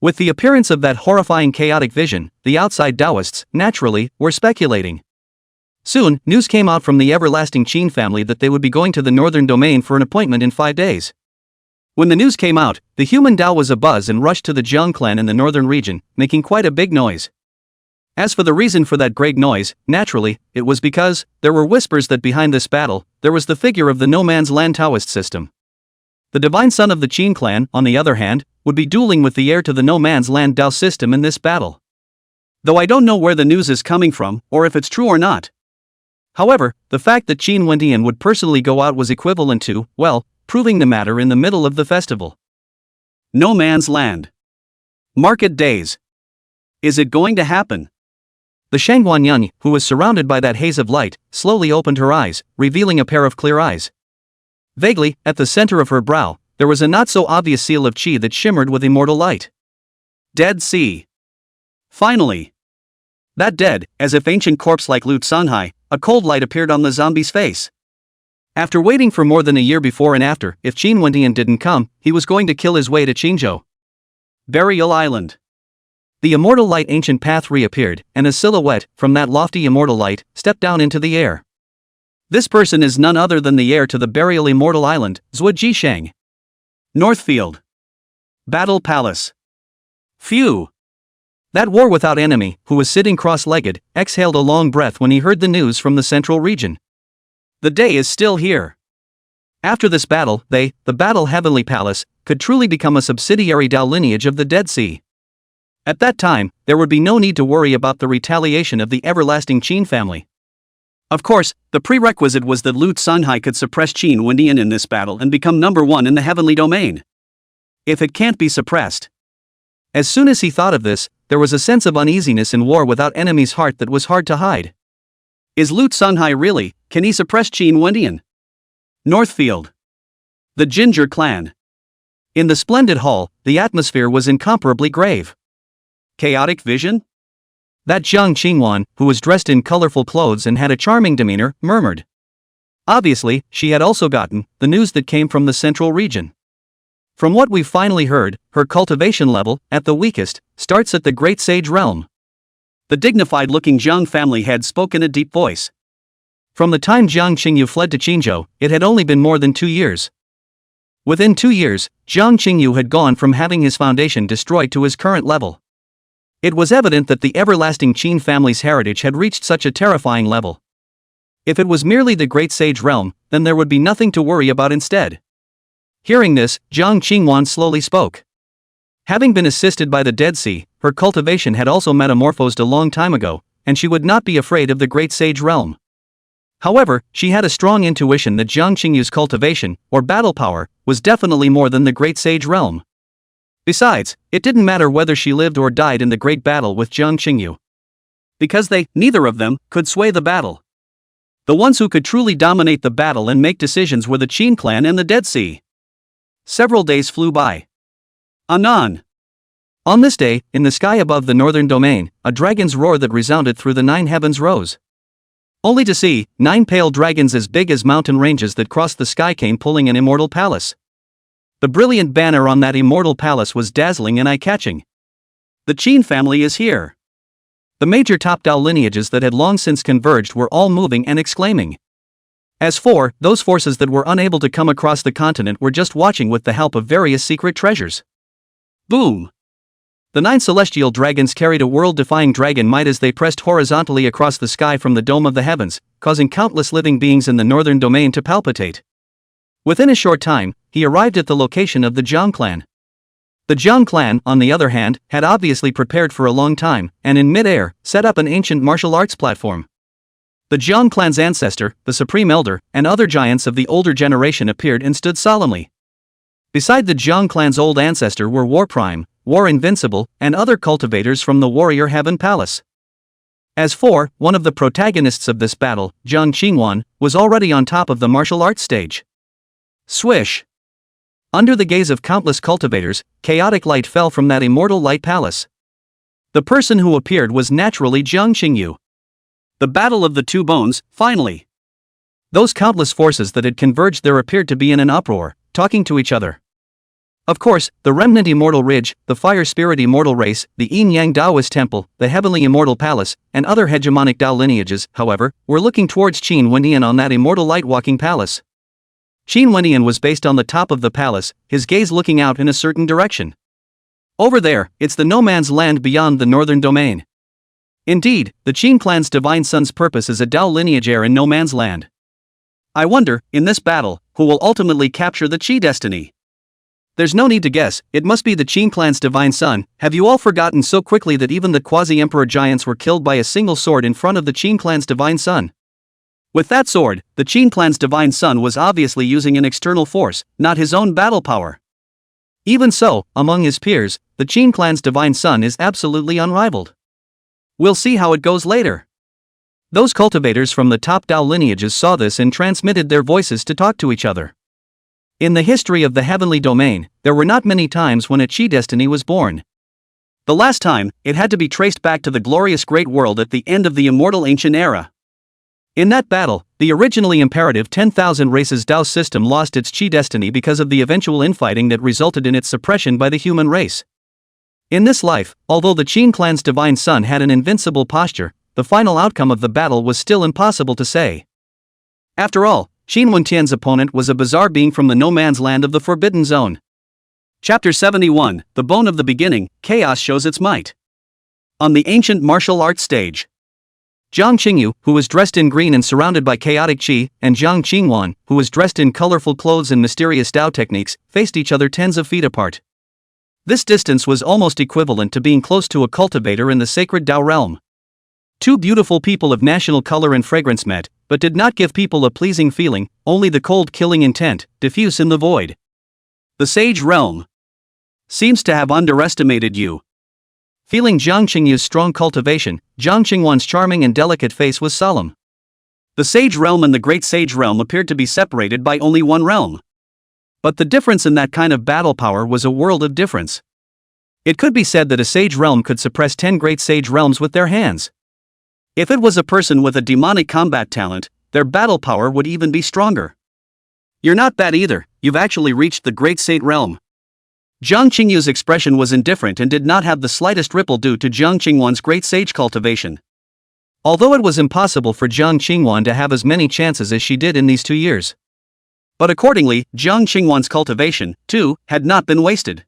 With the appearance of that horrifying chaotic vision, the outside Taoists, naturally, were speculating. Soon, news came out from the everlasting Qin family that they would be going to the northern domain for an appointment in 5 days. When the news came out, the human Tao was abuzz and rushed to the Jiang clan in the northern region, making quite a big noise. As for the reason for that great noise, naturally, it was because there were whispers that behind this battle, there was the figure of the no man's land Taoist system. The divine son of the Qin clan, on the other hand, would be dueling with the heir to the no man's land Tao system in this battle. Though I don't know where the news is coming from, or if it's true or not. However, the fact that Qin Wendian would personally go out was equivalent to, well, proving the matter in the middle of the festival. No man's land. Market days. Is it going to happen? The Shangguanyang, who was surrounded by that haze of light, slowly opened her eyes, revealing a pair of clear eyes. Vaguely, at the center of her brow, there was a not-so-obvious seal of qi that shimmered with immortal light. Dead Sea. Finally. That dead, as if ancient corpse like Lu Sanhai, a cold light appeared on the zombie's face. After waiting for more than a year before and after, if Qin Wendian didn't come, he was going to kill his way to Qingzhou. Burial Island. The immortal light ancient path reappeared, and a silhouette, from that lofty immortal light, stepped down into the air. This person is none other than the heir to the burial immortal island, Zhuo Jishang. Northfield. Battle Palace. Phew. That war without enemy, who was sitting cross-legged, exhaled a long breath when he heard the news from the central region. The day is still here. After this battle, the Battle Heavenly Palace, could truly become a subsidiary Tao lineage of the Dead Sea. At that time, there would be no need to worry about the retaliation of the everlasting Qin family. Of course, the prerequisite was that Lu Sanhai could suppress Qin Wendian in this battle and become number 1 in the heavenly domain. If it can't be suppressed. As soon as he thought of this, there was a sense of uneasiness in war without enemy's heart that was hard to hide. Is Lu Sanhai really, can he suppress Qin Wendian? Northfield. The Ginger Clan. In the splendid hall, the atmosphere was incomparably grave. Chaotic vision? That Jiang Qingwan, who was dressed in colorful clothes and had a charming demeanor, murmured. Obviously, she had also gotten the news that came from the central region. From what we've finally heard, her cultivation level, at the weakest, starts at the Great Sage realm. The dignified-looking Jiang family head spoke in a deep voice. From the time Jiang Qingyu fled to Qingzhou, it had only been more than 2 years. Within 2 years, Jiang Qingyu had gone from having his foundation destroyed to his current level. It was evident that the everlasting Qin family's heritage had reached such a terrifying level. If it was merely the Great Sage realm, then there would be nothing to worry about instead. Hearing this, Jiang Qingwan slowly spoke. Having been assisted by the Dead Sea, her cultivation had also metamorphosed a long time ago, and she would not be afraid of the Great Sage realm. However, she had a strong intuition that Jiang Qingyu's cultivation, or battle power, was definitely more than the Great Sage realm. Besides, it didn't matter whether she lived or died in the great battle with Jiang Qingyu. Because neither of them, could sway the battle. The ones who could truly dominate the battle and make decisions were the Qin clan and the Dead Sea. Several days flew by. Anon. On this day, in the sky above the northern domain, a dragon's roar that resounded through the 9 heavens rose. Only to see 9 pale dragons as big as mountain ranges that crossed the sky came pulling an immortal palace. The brilliant banner on that immortal palace was dazzling and eye-catching. The Qin family is here. The major top Tao lineages that had long since converged were all moving and exclaiming. As for those forces that were unable to come across the continent were just watching with the help of various secret treasures. Boom! The 9 celestial dragons carried a world-defying dragon might as they pressed horizontally across the sky from the dome of the heavens, causing countless living beings in the northern domain to palpitate. Within a short time, he arrived at the location of the Jiang clan. The Jiang clan, on the other hand, had obviously prepared for a long time, and in mid-air, set up an ancient martial arts platform. The Jiang clan's ancestor, the Supreme Elder, and other giants of the older generation appeared and stood solemnly. Beside the Jiang clan's old ancestor were War Prime, War Invincible, and other cultivators from the Warrior Heaven Palace. As for one of the protagonists of this battle, Jiang Qingwan, was already on top of the martial arts stage. Swish! Under the gaze of countless cultivators, chaotic light fell from that immortal light palace. The person who appeared was naturally Jiang Qingyu. The battle of the two bones, finally. Those countless forces that had converged there appeared to be in an uproar, talking to each other. Of course, the remnant immortal ridge, the fire spirit immortal race, the yin-yang Taoist temple, the heavenly immortal palace, and other hegemonic Tao lineages, however, were looking towards Qin Wendian on that immortal light-walking palace. Qin Wendian was based on the top of the palace, his gaze looking out in a certain direction. Over there, it's the no man's land beyond the northern domain. Indeed, the Qin clan's divine son's purpose is a Tao lineage heir in no man's land. I wonder, in this battle, who will ultimately capture the Qi destiny? There's no need to guess, it must be the Qin clan's divine son. Have you all forgotten so quickly that even the quasi-emperor giants were killed by a single sword in front of the Qin clan's divine son? With that sword, the Qin clan's divine son was obviously using an external force, not his own battle power. Even so, among his peers, the Qin clan's divine son is absolutely unrivaled. We'll see how it goes later. Those cultivators from the top Tao lineages saw this and transmitted their voices to talk to each other. In the history of the heavenly domain, there were not many times when a Qi destiny was born. The last time, it had to be traced back to the glorious Great World at the end of the immortal ancient era. In that battle, the originally imperative 10,000 races Tao system lost its Qi destiny because of the eventual infighting that resulted in its suppression by the human race. In this life, although the Qin clan's divine son had an invincible posture, the final outcome of the battle was still impossible to say. After all, Qin Wendian's opponent was a bizarre being from the no man's land of the Forbidden Zone. Chapter 71, The Bone of the Beginning, Chaos Shows Its Might. On the ancient martial arts stage, Jiang Qingyu, who was dressed in green and surrounded by chaotic qi, and Jiang Qingwan, who was dressed in colorful clothes and mysterious Tao techniques, faced each other tens of feet apart. This distance was almost equivalent to being close to a cultivator in the sacred Tao realm. Two beautiful people of national color and fragrance met, but did not give people a pleasing feeling, only the cold killing intent, diffuse in the void. The sage realm seems to have underestimated you. Feeling Jiang Qingyu's strong cultivation, Jiang Qingwan's charming and delicate face was solemn. The sage realm and the great sage realm appeared to be separated by only one realm. But the difference in that kind of battle power was a world of difference. It could be said that a sage realm could suppress 10 great sage realms with their hands. If it was a person with a demonic combat talent, their battle power would even be stronger. You're not bad either, you've actually reached the great sage realm. Jiang Qingyu's expression was indifferent and did not have the slightest ripple due to Jiang Qingwan's great sage cultivation. Although it was impossible for Jiang Qingwan to have as many chances as she did in these 2 years. But accordingly, Jiang Qingwan's cultivation, too, had not been wasted.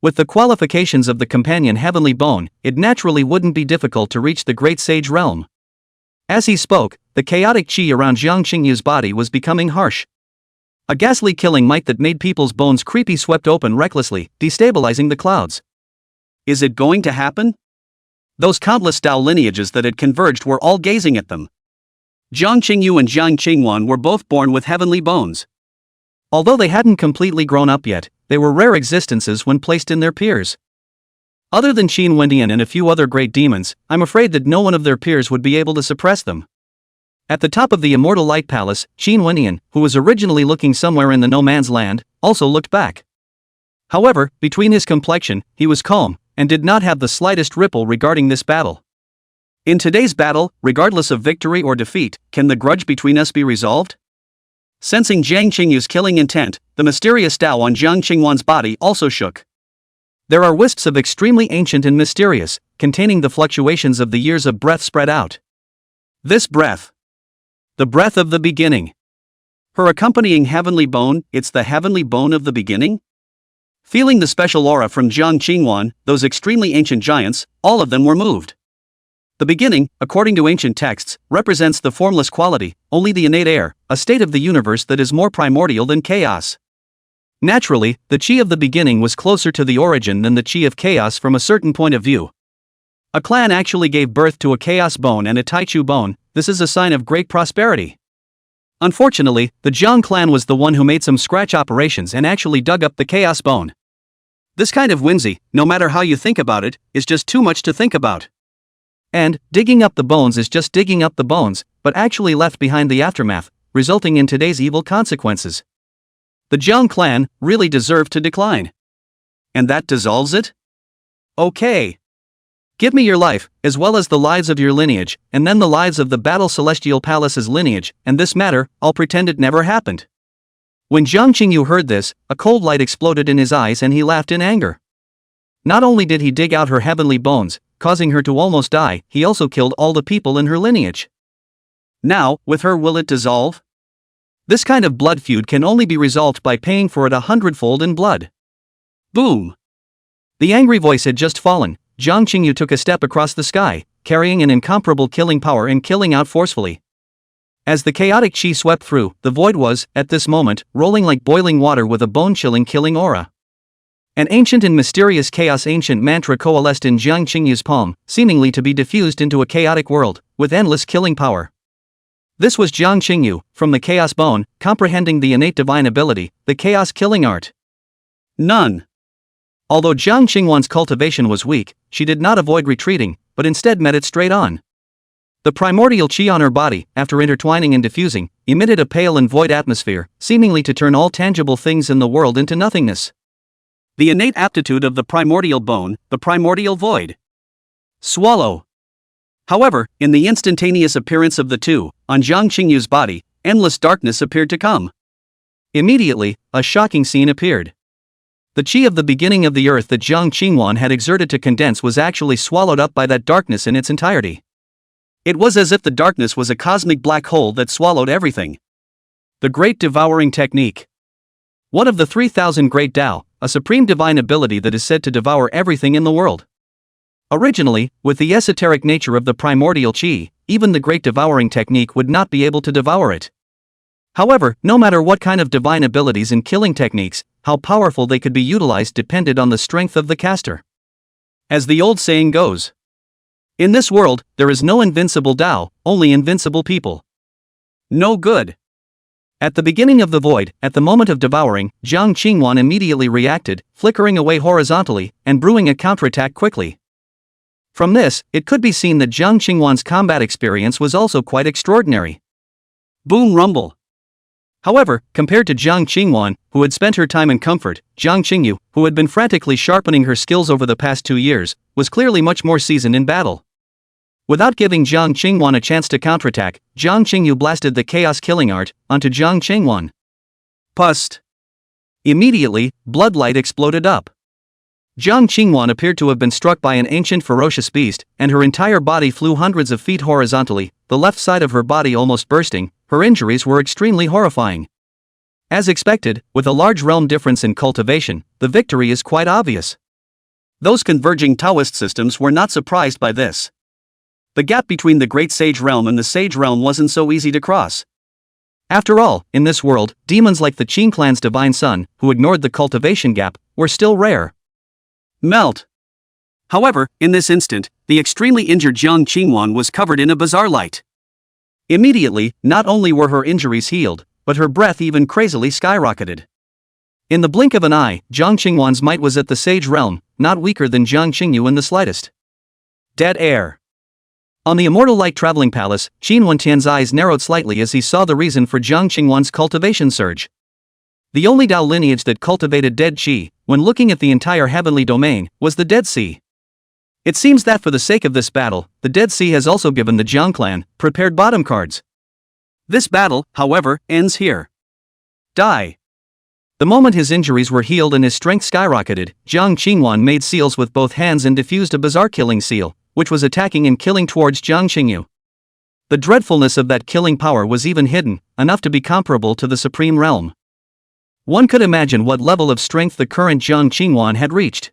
With the qualifications of the companion heavenly bone, it naturally wouldn't be difficult to reach the great sage realm. As he spoke, the chaotic qi around Jiang Qingyu's body was becoming harsh. A ghastly killing might that made people's bones creepy swept open recklessly, destabilizing the clouds. Is it going to happen? Those countless Tao lineages that had converged were all gazing at them. Jiang Qingyu and Jiang Qingwan were both born with heavenly bones. Although they hadn't completely grown up yet, they were rare existences when placed in their peers. Other than Qin Wendian and a few other great demons, I'm afraid that no one of their peers would be able to suppress them. At the top of the immortal light palace, Qin Wendian, who was originally looking somewhere in the no man's land, also looked back. However, between his complexion, he was calm, and did not have the slightest ripple regarding this battle. In today's battle, regardless of victory or defeat, can the grudge between us be resolved? Sensing Jiang Qingyu's killing intent, the mysterious Tao on Jiang Qingwan's body also shook. There are wisps of extremely ancient and mysterious, containing the fluctuations of the years of breath spread out. This breath. The breath of the beginning. Her accompanying heavenly bone, it's the heavenly bone of the beginning? Feeling the special aura from Jiang Qinghuan, those extremely ancient giants, all of them were moved. The beginning, according to ancient texts, represents the formless quality, only the innate air, a state of the universe that is more primordial than chaos. Naturally, the chi of the beginning was closer to the origin than the chi of chaos from a certain point of view. A clan actually gave birth to a chaos bone and a taichu bone. This is a sign of great prosperity. Unfortunately, the Jiang clan was the one who made some scratch operations and actually dug up the chaos bone. This kind of whimsy, no matter how you think about it, is just too much to think about. And, digging up the bones is just digging up the bones, but actually left behind the aftermath, resulting in today's evil consequences. The Jiang clan really deserved to decline. And that dissolves it? Okay. Give me your life, as well as the lives of your lineage, and then the lives of the Battle Celestial Palace's lineage, and this matter, I'll pretend it never happened. When Jiang Qingyu heard this, a cold light exploded in his eyes and he laughed in anger. Not only did he dig out her heavenly bones, causing her to almost die, he also killed all the people in her lineage. Now, with her, will it dissolve? This kind of blood feud can only be resolved by paying for it 100-fold in blood. Boom! The angry voice had just fallen. Jiang Qingyu took a step across the sky, carrying an incomparable killing power and killing out forcefully. As the chaotic chi swept through, the void was, at this moment, rolling like boiling water with a bone-chilling killing aura. An ancient and mysterious chaos ancient mantra coalesced in Jiang Qingyu's palm, seemingly to be diffused into a chaotic world, with endless killing power. This was Jiang Qingyu, from the chaos bone, comprehending the innate divine ability, the chaos killing art. None. Although Jiang Qinghuan's cultivation was weak, she did not avoid retreating, but instead met it straight on. The primordial chi on her body, after intertwining and diffusing, emitted a pale and void atmosphere, seemingly to turn all tangible things in the world into nothingness. The innate aptitude of the primordial bone, the primordial void. Swallow. However, in the instantaneous appearance of the two, on Jiang Qingyu's body, endless darkness appeared to come. Immediately, a shocking scene appeared. The chi of the beginning of the earth that Jiang Qinghuan had exerted to condense was actually swallowed up by that darkness in its entirety. It was as if the darkness was a cosmic black hole that swallowed everything. The Great Devouring Technique. One of the 3,000 Great Tao, a supreme divine ability that is said to devour everything in the world. Originally, with the esoteric nature of the primordial chi, even the Great Devouring Technique would not be able to devour it. However, no matter what kind of divine abilities and killing techniques, how powerful they could be utilized depended on the strength of the caster. As the old saying goes, in this world, there is no invincible Tao, only invincible people. No good. At the beginning of the void, at the moment of devouring, Jiang Qinghuan immediately reacted, flickering away horizontally, and brewing a counterattack quickly. From this, it could be seen that Jiang Qinghuan's combat experience was also quite extraordinary. Boom rumble. However, compared to Jiang Qinghuan, who had spent her time in comfort, Jiang Qingyu, who had been frantically sharpening her skills over the past 2 years, was clearly much more seasoned in battle. Without giving Jiang Qinghuan a chance to counterattack, Jiang Qingyu blasted the chaos killing art onto Jiang Qinghuan. Pust. Immediately, bloodlight exploded up. Jiang Qinghuan appeared to have been struck by an ancient ferocious beast, and her entire body flew hundreds of feet horizontally, the left side of her body almost bursting. Her injuries were extremely horrifying. As expected, with a large realm difference in cultivation, the victory is quite obvious. Those converging Taoist systems were not surprised by this. The gap between the Great Sage Realm and the Sage Realm wasn't so easy to cross. After all, in this world, demons like the Qing clan's divine son, who ignored the cultivation gap, were still rare. Melt. However, in this instant, the extremely injured Jiang Qinghuan was covered in a bizarre light. Immediately, not only were her injuries healed, but her breath even crazily skyrocketed. In the blink of an eye, Jiang Qinghuan's might was at the Sage Realm, not weaker than Jiang Qingyu in the slightest. Dead air. On the immortal light traveling palace, Qin Wentian's eyes narrowed slightly as he saw the reason for Jiang Qinghuan's cultivation surge. The only Dao lineage that cultivated dead qi, when looking at the entire heavenly domain, was the Dead Sea. It seems that for the sake of this battle, the Dead Sea has also given the Jiang clan prepared bottom cards. This battle, however, ends here. Die. The moment his injuries were healed and his strength skyrocketed, Jiang Qinghuan made seals with both hands and diffused a bizarre killing seal, which was attacking and killing towards Jiang Qingyu. The dreadfulness of that killing power was even hidden, enough to be comparable to the Supreme Realm. One could imagine what level of strength the current Jiang Qingwan had reached.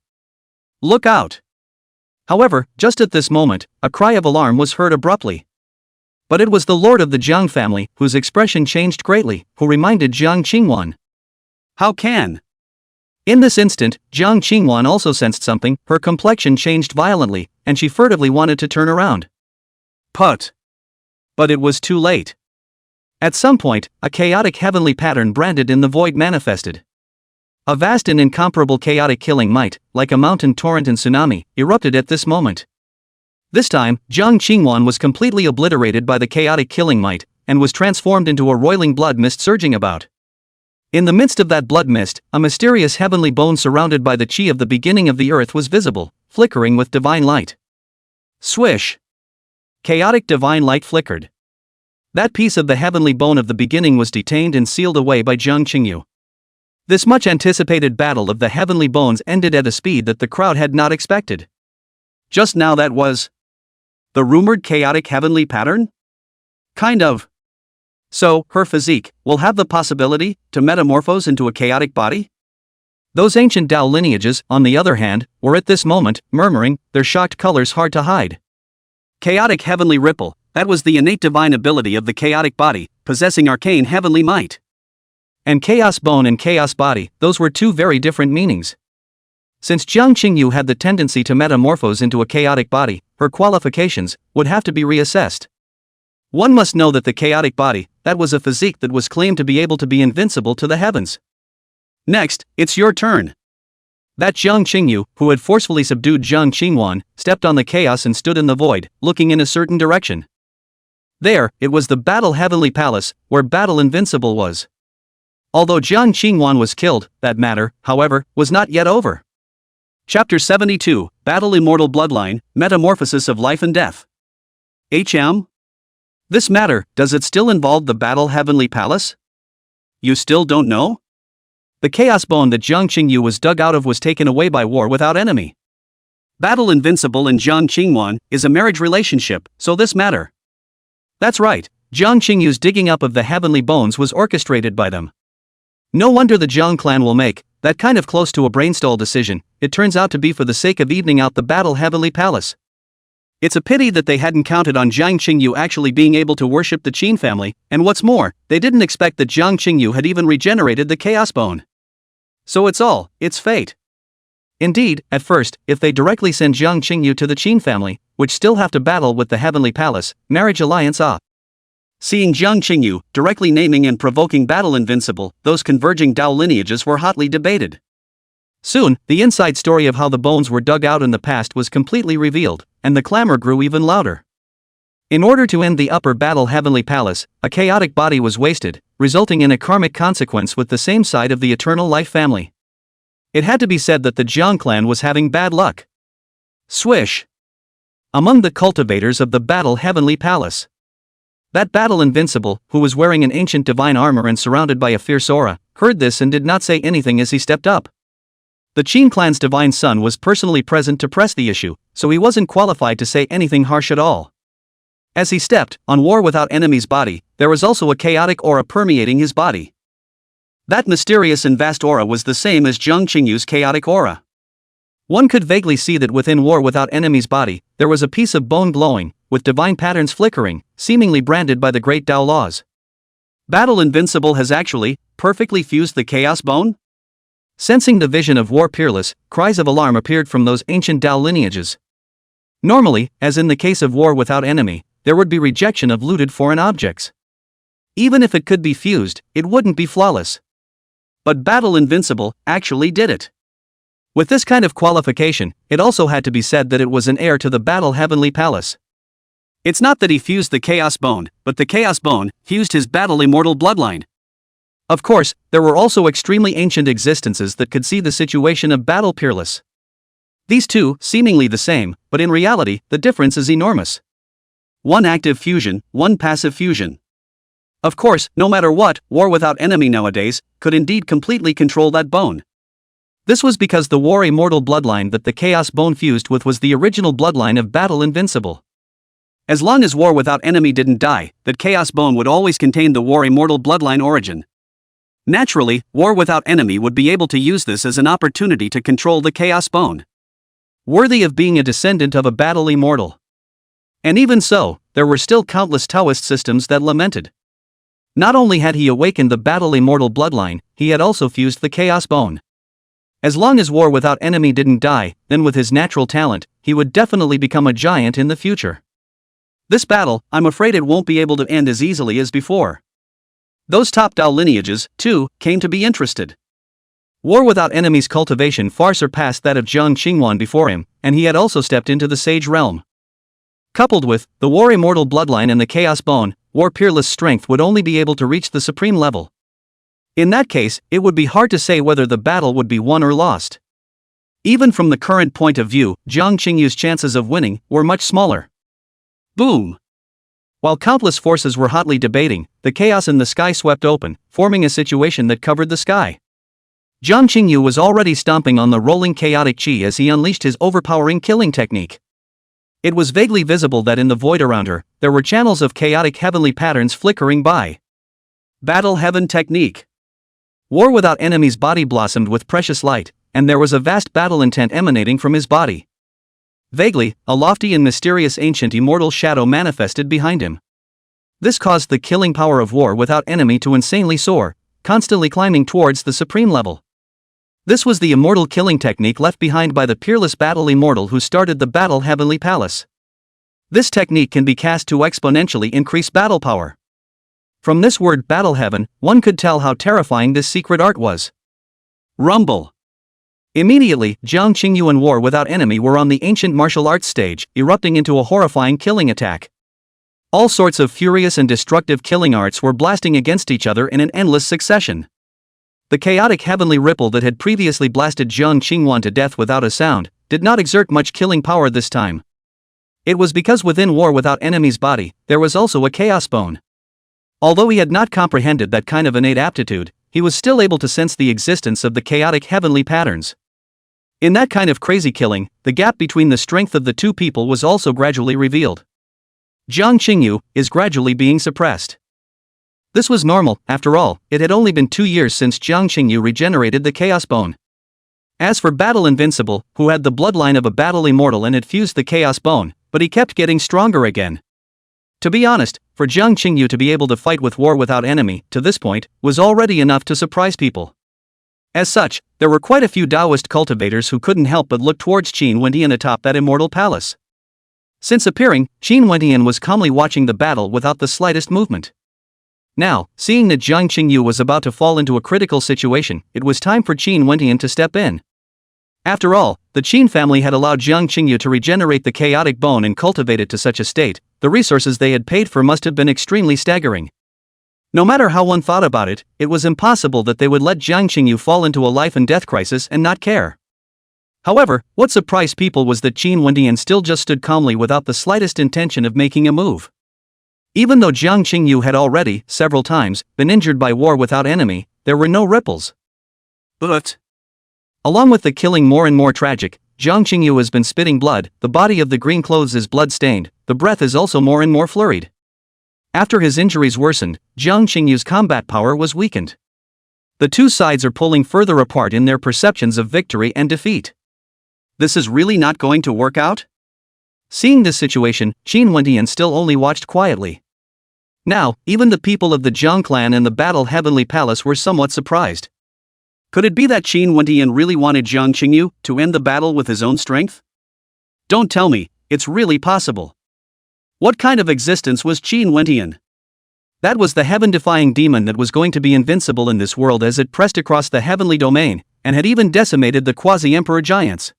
Look out! However, just at this moment, a cry of alarm was heard abruptly. But it was the lord of the Jiang family, whose expression changed greatly, who reminded Jiang Qingwan. How can? In this instant, Jiang Qingwan also sensed something. Her complexion changed violently, and she furtively wanted to turn around. Put! But it was too late. At some point, a chaotic heavenly pattern branded in the void manifested. A vast and incomparable chaotic killing might, like a mountain torrent and tsunami, erupted at this moment. This time, Jiang Qingwan was completely obliterated by the chaotic killing might, and was transformed into a roiling blood mist surging about. In the midst of that blood mist, a mysterious heavenly bone surrounded by the chi of the beginning of the earth was visible, flickering with divine light. Swish! Chaotic divine light flickered. That piece of the heavenly bone of the beginning was detained and sealed away by Jiang Qingyu. This much anticipated battle of the heavenly bones ended at a speed that the crowd had not expected. Just now that was the rumored chaotic heavenly pattern? Kind of. So, her physique will have the possibility to metamorphose into a chaotic body? Those ancient Tao lineages, on the other hand, were at this moment murmuring, their shocked colors hard to hide. Chaotic heavenly ripple, that was the innate divine ability of the chaotic body, possessing arcane heavenly might. And chaos bone and chaos body, those were two very different meanings. Since Jiang Qingyu had the tendency to metamorphose into a chaotic body, her qualifications would have to be reassessed. One must know that the chaotic body, that was a physique that was claimed to be able to be invincible to the heavens. Next, it's your turn. That Jiang Qingyu, who had forcefully subdued Jiang Qingwan, stepped on the chaos and stood in the void, looking in a certain direction. There, it was the Battle Heavenly Palace, where Battle Invincible was. Although Jiang Qingwan was killed, that matter, however, was not yet over. Chapter 72, Battle Immortal Bloodline, Metamorphosis of Life and Death. HM? This matter, does it still involve the Battle Heavenly Palace? You still don't know? The chaos bone that Jiang Qingyu was dug out of was taken away by war without enemy. Battle Invincible and Jiang Qingwan is a marriage relationship, so this matter. That's right, Jiang Qingyu's digging up of the heavenly bones was orchestrated by them. No wonder the Jiang clan will make that kind of close to a brainstorm decision. It turns out to be for the sake of evening out the Battle Heavenly Palace. It's a pity that they hadn't counted on Jiang Qingyu actually being able to worship the Qin family, and what's more, they didn't expect that Jiang Qingyu had even regenerated the Chaos Bone. So it's fate. Indeed, at first, if they directly send Jiang Qingyu to the Qin family, which still have to battle with the Heavenly Palace, marriage alliance Seeing Jiang Qingyu directly naming and provoking Battle Invincible, those converging Tao lineages were hotly debated. Soon, the inside story of how the bones were dug out in the past was completely revealed, and the clamor grew even louder. In order to end the Upper Battle Heavenly Palace, a chaotic body was wasted, resulting in a karmic consequence with the same side of the Eternal Life family. It had to be said that the Jiang clan was having bad luck. Swish! Among the cultivators of the Battle Heavenly Palace, that Battle Invincible, who was wearing an ancient divine armor and surrounded by a fierce aura, heard this and did not say anything as he stepped up. The Qin clan's divine son was personally present to press the issue, so he wasn't qualified to say anything harsh at all. As he stepped on War Without Enemy's body, there was also a chaotic aura permeating his body. That mysterious and vast aura was the same as Jiang Qingyu's chaotic aura. One could vaguely see that within War Without Enemy's body, there was a piece of bone glowing, with divine patterns flickering, seemingly branded by the great Tao laws. Battle Invincible has actually perfectly fused the Chaos Bone? Sensing the vision of War Peerless, cries of alarm appeared from those ancient Tao lineages. Normally, as in the case of War Without Enemy, there would be rejection of looted foreign objects. Even if it could be fused, it wouldn't be flawless. But Battle Invincible actually did it. With this kind of qualification, it also had to be said that it was an heir to the Battle Heavenly Palace. It's not that he fused the Chaos Bone, but the Chaos Bone fused his Battle Immortal bloodline. Of course, there were also extremely ancient existences that could see the situation of Battle Peerless. These two, seemingly the same, but in reality, the difference is enormous. One active fusion, one passive fusion. Of course, no matter what, War Without Enemy nowadays could indeed completely control that bone. This was because the War Immortal bloodline that the Chaos Bone fused with was the original bloodline of Battle Invincible. As long as War Without Enemy didn't die, that Chaos Bone would always contain the War Immortal bloodline origin. Naturally, War Without Enemy would be able to use this as an opportunity to control the Chaos Bone. Worthy of being a descendant of a battle immortal. And even so, there were still countless Taoist systems that lamented. Not only had he awakened the battle immortal bloodline, he had also fused the Chaos Bone. As long as War Without Enemy didn't die, then with his natural talent, he would definitely become a giant in the future. This battle, I'm afraid it won't be able to end as easily as before. Those top Dao lineages, too, came to be interested. War Without Enemy's cultivation far surpassed that of Jiang Qingyuan before him, and he had also stepped into the Sage realm. Coupled with the War Immortal bloodline and the Chaos Bone, War Peerless strength would only be able to reach the supreme level. In that case, it would be hard to say whether the battle would be won or lost. Even from the current point of view, Jiang Qingyu's chances of winning were much smaller. Boom! While countless forces were hotly debating, the chaos in the sky swept open, forming a situation that covered the sky. Jiang Qingyu was already stomping on the rolling chaotic chi as he unleashed his overpowering killing technique. It was vaguely visible that in the void around her, there were channels of chaotic heavenly patterns flickering by. Battle Heaven Technique. War Without Enemy's body blossomed with precious light, and there was a vast battle intent emanating from his body. Vaguely, a lofty and mysterious ancient immortal shadow manifested behind him. This caused the killing power of War Without Enemy to insanely soar, constantly climbing towards the supreme level. This was the immortal killing technique left behind by the peerless battle immortal who started the Battle Heavenly Palace. This technique can be cast to exponentially increase battle power. From this word Battle Heaven, one could tell how terrifying this secret art was. Rumble. Immediately, Jiang Qingyu and War Without Enemy were on the ancient martial arts stage, erupting into a horrifying killing attack. All sorts of furious and destructive killing arts were blasting against each other in an endless succession. The chaotic heavenly ripple that had previously blasted Jiang Qingyuan to death without a sound did not exert much killing power this time. It was because within War Without Enemy's body, there was also a Chaos Bone. Although he had not comprehended that kind of innate aptitude, he was still able to sense the existence of the chaotic heavenly patterns. In that kind of crazy killing, the gap between the strength of the two people was also gradually revealed. Jiang Qingyu is gradually being suppressed. This was normal, after all, it had only been 2 years since Jiang Qingyu regenerated the Chaos Bone. As for Battle Invincible, who had the bloodline of a battle immortal and had fused the Chaos Bone, but he kept getting stronger again. To be honest, for Jiang Qingyu to be able to fight with War Without Enemy, to this point, was already enough to surprise people. As such, there were quite a few Taoist cultivators who couldn't help but look towards Qin Wendian atop that immortal palace. Since appearing, Qin Wendian was calmly watching the battle without the slightest movement. Now, seeing that Jiang Qingyu was about to fall into a critical situation, it was time for Qin Wendian to step in. After all, the Qin family had allowed Jiang Qingyu to regenerate the chaotic bone and cultivate it to such a state, the resources they had paid for must have been extremely staggering. No matter how one thought about it, it was impossible that they would let Jiang Qingyu fall into a life and death crisis and not care. However, what surprised people was that Qin Wendian still just stood calmly without the slightest intention of making a move. Even though Jiang Qingyu had already, several times, been injured by War Without Enemy, there were no ripples. But along with the killing more and more tragic, Jiang Qingyu has been spitting blood, the body of the green clothes is blood-stained, the breath is also more and more flurried. After his injuries worsened, Jiang Qingyu's combat power was weakened. The two sides are pulling further apart in their perceptions of victory and defeat. This is really not going to work out? Seeing this situation, Qin Wendian still only watched quietly. Now, even the people of the Jiang clan and the Battle Heavenly Palace were somewhat surprised. Could it be that Qin Wendian really wanted Jiang Qingyu to end the battle with his own strength? Don't tell me, it's really possible. What kind of existence was Qin Wendian? That was the heaven-defying demon that was going to be invincible in this world as it pressed across the heavenly domain, and had even decimated the quasi-emperor giants.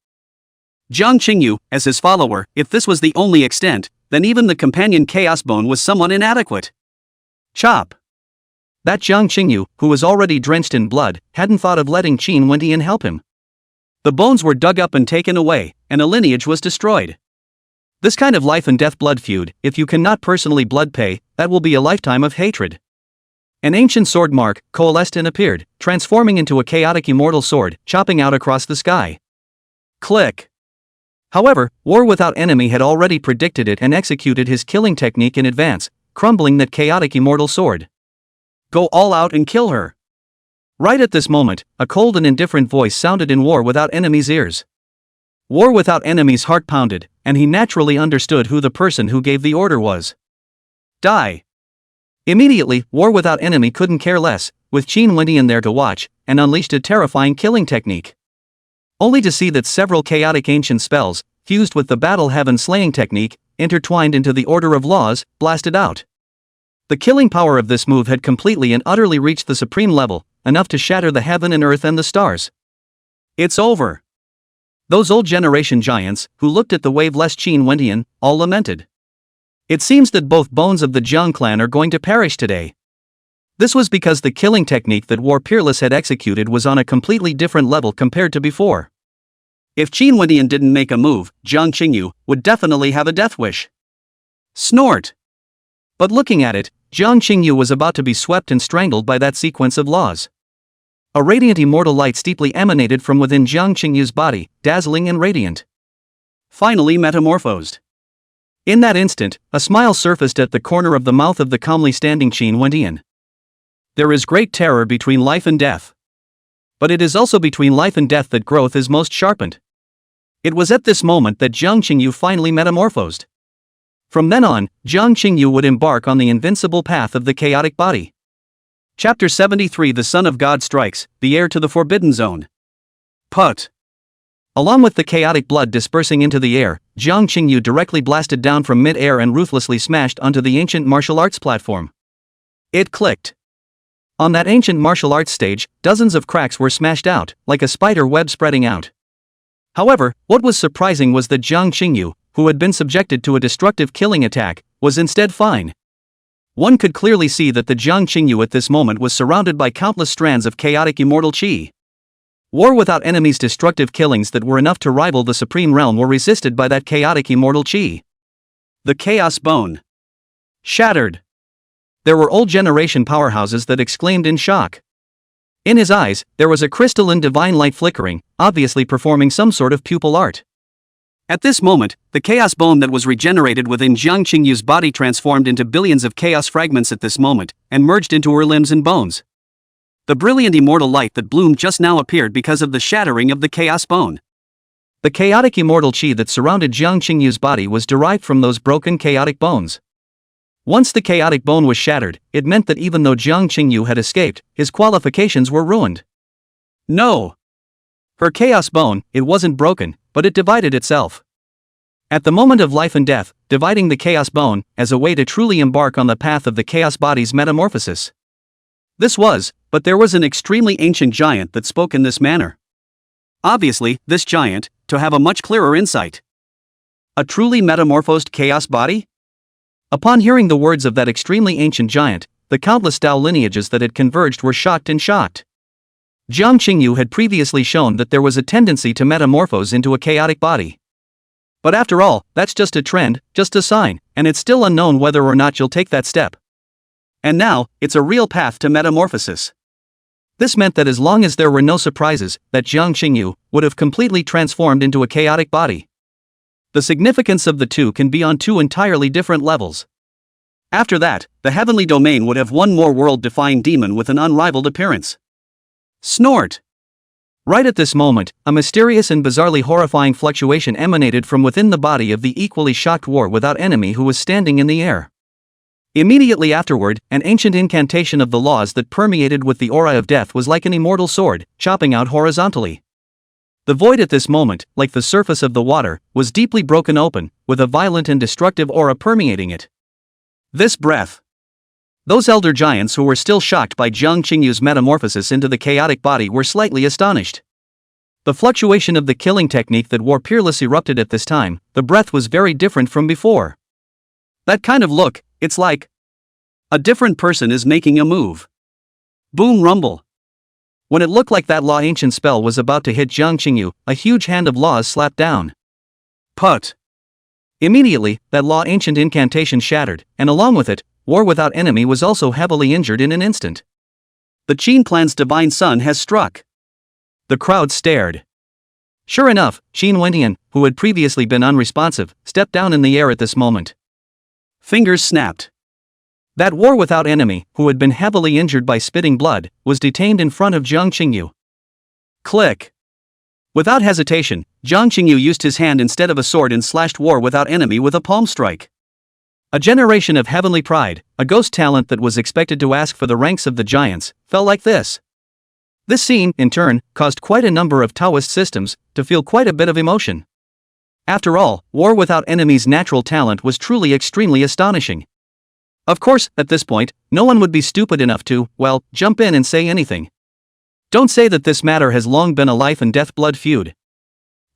Jiang Qingyu, as his follower, if this was the only extent, then even the companion Chaos Bone was somewhat inadequate. Chop. That Jiang Qingyu, who was already drenched in blood, hadn't thought of letting Qin Wendian help him. The bones were dug up and taken away, and a lineage was destroyed. This kind of life and death blood feud, if you cannot personally blood pay, that will be a lifetime of hatred. An ancient sword mark coalesced and appeared, transforming into a chaotic immortal sword, chopping out across the sky. Click. However, War Without Enemy had already predicted it and executed his killing technique in advance, crumbling that chaotic immortal sword. Go all out and kill her. Right at this moment, a cold and indifferent voice sounded in War Without Enemy's ears. War Without Enemy's heart pounded, and he naturally understood who the person who gave the order was. Die. Immediately, War Without Enemy couldn't care less, with Qin Wendian there to watch, and unleashed a terrifying killing technique. Only to see that several chaotic ancient spells, fused with the Battle Heaven slaying technique, intertwined into the Order of Laws, blasted out. The killing power of this move had completely and utterly reached the supreme level, enough to shatter the heaven and earth and the stars. It's over. Those old generation giants, who looked at the waveless Qin Wendian, all lamented. It seems that both bones of the Jiang clan are going to perish today. This was because the killing technique that War Peerless had executed was on a completely different level compared to before. If Qin Wendian didn't make a move, Jiang Qingyu would definitely have a death wish. Snort! But looking at it, Jiang Qingyu was about to be swept and strangled by that sequence of laws. A radiant immortal light steeply emanated from within Jiang Qingyu's body, dazzling and radiant. Finally metamorphosed. In that instant, a smile surfaced at the corner of the mouth of the calmly standing Qin Wendian. There is great terror between life and death. But it is also between life and death that growth is most sharpened. It was at this moment that Jiang Qingyu finally metamorphosed. From then on, Jiang Qingyu would embark on the invincible path of the chaotic body. Chapter 73 The Son of God Strikes, the Heir to the Forbidden Zone. Put. Along with the chaotic blood dispersing into the air, Jiang Qingyu directly blasted down from mid-air and ruthlessly smashed onto the ancient martial arts platform. It clicked. On that ancient martial arts stage, dozens of cracks were smashed out, like a spider web spreading out. However, what was surprising was that Jiang Qingyu, who had been subjected to a destructive killing attack, was instead fine. One could clearly see that the Jiang Qingyu at this moment was surrounded by countless strands of chaotic immortal qi. War Without Enemy's destructive killings that were enough to rival the Supreme Realm were resisted by that chaotic immortal qi. The Chaos Bone. Shattered. There were old generation powerhouses that exclaimed in shock. In his eyes, there was a crystalline divine light flickering, obviously performing some sort of pupil art. At this moment, the chaos bone that was regenerated within Jiang Qingyu's body transformed into billions of chaos fragments at this moment, and merged into her limbs and bones. The brilliant immortal light that bloomed just now appeared because of the shattering of the chaos bone. The chaotic immortal qi that surrounded Jiang Qingyu's body was derived from those broken chaotic bones. Once the chaotic bone was shattered, it meant that even though Jiang Qingyu had escaped, his qualifications were ruined. No! Her chaos bone, it wasn't broken, but it divided itself. At the moment of life and death, dividing the chaos bone, as a way to truly embark on the path of the chaos body's metamorphosis. But there was an extremely ancient giant that spoke in this manner. Obviously, this giant, to have a much clearer insight. A truly metamorphosed chaos body? Upon hearing the words of that extremely ancient giant, the countless Tao lineages that had converged were shocked and shocked. Jiang Qingyu had previously shown that there was a tendency to metamorphose into a chaotic body. But after all, that's just a trend, just a sign, and it's still unknown whether or not you'll take that step. And now, it's a real path to metamorphosis. This meant that as long as there were no surprises, that Jiang Qingyu would have completely transformed into a chaotic body. The significance of the two can be on two entirely different levels. After that, the heavenly domain would have one more world-defying demon with an unrivaled appearance. Snort! Right at this moment, a mysterious and bizarrely horrifying fluctuation emanated from within the body of the equally shocked War Without Enemy who was standing in the air. Immediately afterward, an ancient incantation of the laws that permeated with the aura of death was like an immortal sword, chopping out horizontally. The void at this moment, like the surface of the water, was deeply broken open, with a violent and destructive aura permeating it. This breath. Those elder giants who were still shocked by Jiang Qingyu's metamorphosis into the chaotic body were slightly astonished. The fluctuation of the killing technique that War Peerless erupted at this time, the breath was very different from before. That kind of look, it's like a different person is making a move. Boom rumble. When it looked like that law ancient spell was about to hit Jiang Qingyu, a huge hand of laws slapped down. Put. Immediately, that law ancient incantation shattered, and along with it, War Without Enemy was also heavily injured in an instant. The Qin clan's divine son has struck. The crowd stared. Sure enough, Qin Wendian, who had previously been unresponsive, stepped down in the air at this moment. Fingers snapped. That war without enemy, who had been heavily injured by spitting blood, was detained in front of Jiang Qingyu. Click. Without hesitation, Jiang Qingyu used his hand instead of a sword and slashed war without enemy with a palm strike. A generation of heavenly pride, a ghost talent that was expected to ask for the ranks of the giants, fell like this. This scene, in turn, caused quite a number of Taoist systems to feel quite a bit of emotion. After all, war without enemy's natural talent was truly extremely astonishing. Of course, at this point, no one would be stupid enough to, well, jump in and say anything. Don't say that this matter has long been a life and death blood feud.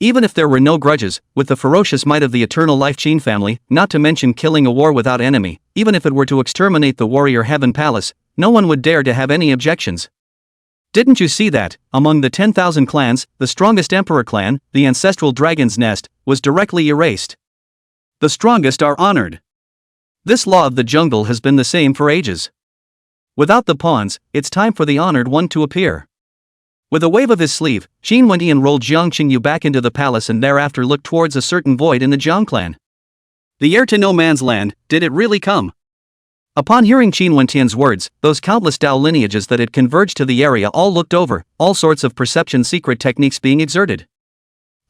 Even if there were no grudges, with the ferocious might of the eternal life Qin family, not to mention killing a war without enemy, even if it were to exterminate the warrior heaven palace, no one would dare to have any objections. Didn't you see that, among the 10,000 clans, the strongest emperor clan, the ancestral dragon's nest, was directly erased? The strongest are honored. This law of the jungle has been the same for ages. Without the pawns, it's time for the honored one to appear. With a wave of his sleeve, Qin Wendian rolled Jiang Qingyu back into the palace and thereafter looked towards a certain void in the Jiang clan. The heir to no man's land, did it really come? Upon hearing Qin Wendian's words, those countless Dao lineages that had converged to the area all looked over, all sorts of perception secret techniques being exerted.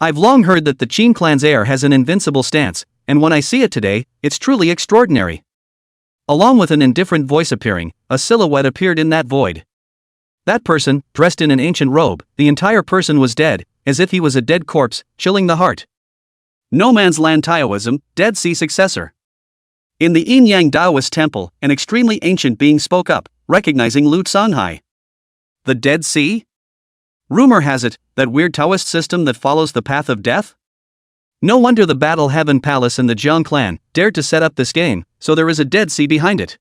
I've long heard that the Qin clan's heir has an invincible stance, and when I see it today, it's truly extraordinary. Along with an indifferent voice appearing, a silhouette appeared in that void. That person, dressed in an ancient robe, the entire person was dead, as if he was a dead corpse, chilling the heart. No Man's Land Taoism, Dead Sea successor. In the Yin Yang Taoist temple, an extremely ancient being spoke up, recognizing Lu Songhai. The Dead Sea? Rumor has it, that weird Taoist system that follows the path of death? No wonder the Battle Heaven Palace and the Jiang clan dared to set up this game, so there is a Dead Sea behind it.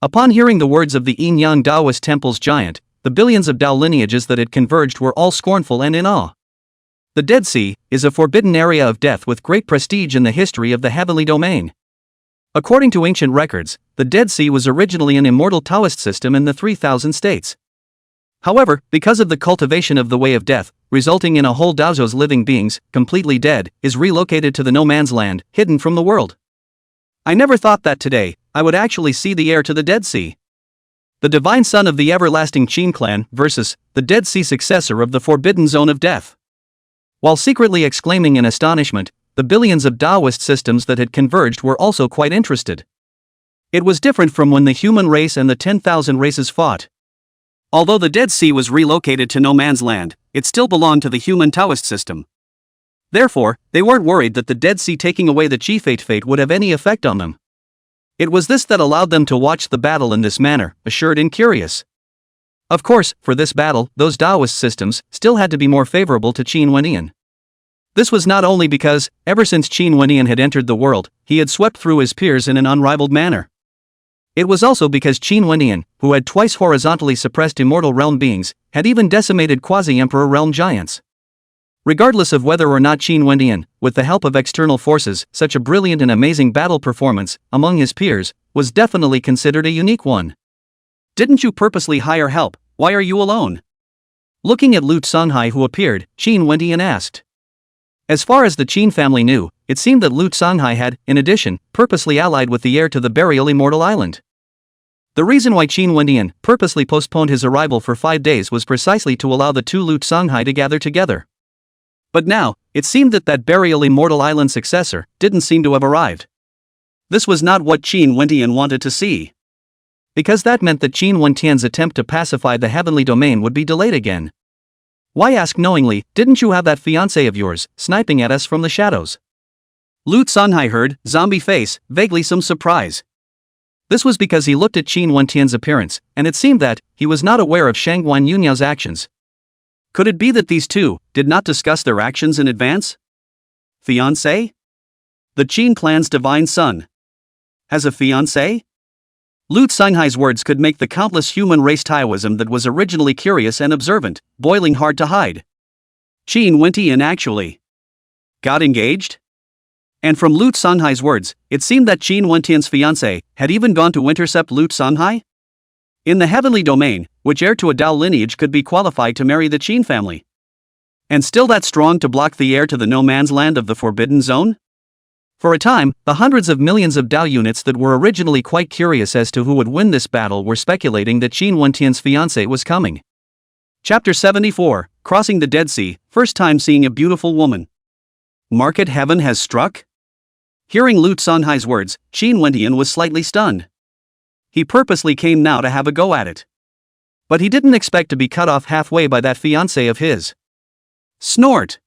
Upon hearing the words of the Yin Yang Taoist temple's giant, the billions of Dao lineages that had converged were all scornful and in awe. The Dead Sea is a forbidden area of death with great prestige in the history of the heavenly domain. According to ancient records, the Dead Sea was originally an immortal Taoist system in the 3,000 states. However, because of the cultivation of the way of death, resulting in a whole Dao's living beings, completely dead, is relocated to the no man's land, hidden from the world. I never thought that today, I would actually see the heir to the Dead Sea. The divine son of the everlasting Qin clan versus the Dead Sea successor of the forbidden zone of death. While secretly exclaiming in astonishment, the billions of Taoist systems that had converged were also quite interested. It was different from when the human race and the 10,000 races fought. Although the Dead Sea was relocated to no man's land, it still belonged to the human Taoist system. Therefore, they weren't worried that the Dead Sea taking away the Chi fate would have any effect on them. It was this that allowed them to watch the battle in this manner, assured and curious. Of course, for this battle, those Taoist systems still had to be more favorable to Qin Wendian. This was not only because, ever since Qin Wendian had entered the world, he had swept through his peers in an unrivaled manner. It was also because Qin Wendian, who had twice horizontally suppressed immortal realm beings, had even decimated quasi-emperor realm giants. Regardless of whether or not Qin Wendian, with the help of external forces, such a brilliant and amazing battle performance, among his peers, was definitely considered a unique one. Didn't you purposely hire help? Why are you alone? Looking at Lu Songhai who appeared, Qin Wendian asked. As far as the Qin family knew, it seemed that Lu Songhai had, in addition, purposely allied with the heir to the burial immortal island. The reason why Qin Wendian purposely postponed his arrival for 5 days was precisely to allow the two Lu Songhai to gather together. But now, it seemed that burial immortal island successor didn't seem to have arrived. This was not what Qin Wendian wanted to see. Because that meant that Qin Wendian's attempt to pacify the heavenly domain would be delayed again. Why ask knowingly, didn't you have that fiancé of yours, sniping at us from the shadows? Lu Songhai heard, zombie face, vaguely some surprise. This was because he looked at Qin Wendian's appearance, and it seemed that he was not aware of Shangguan Yunyao's actions. Could it be that these two did not discuss their actions in advance? Fiancé? The Qin clan's divine son has a fiancé? Lu Songhai's words could make the countless human race Taoism that was originally curious and observant, boiling hard to hide. Qin Wendian actually got engaged? And from Lu Songhai's words, it seemed that Qin Wendian's fiancé had even gone to intercept Lu Songhai? In the heavenly domain, which heir to a Dao lineage could be qualified to marry the Qin family? And still that strong to block the heir to the no man's land of the Forbidden Zone? For a time, the hundreds of millions of Dao units that were originally quite curious as to who would win this battle were speculating that Qin Wentian's fiancé was coming. Chapter 74, Crossing the Dead Sea, First Time Seeing a Beautiful Woman. Market heaven has struck? Hearing Lu Sanhai's words, Qin Wentian was slightly stunned. He purposely came now to have a go at it. But he didn't expect to be cut off halfway by that fiancé of his. Snort!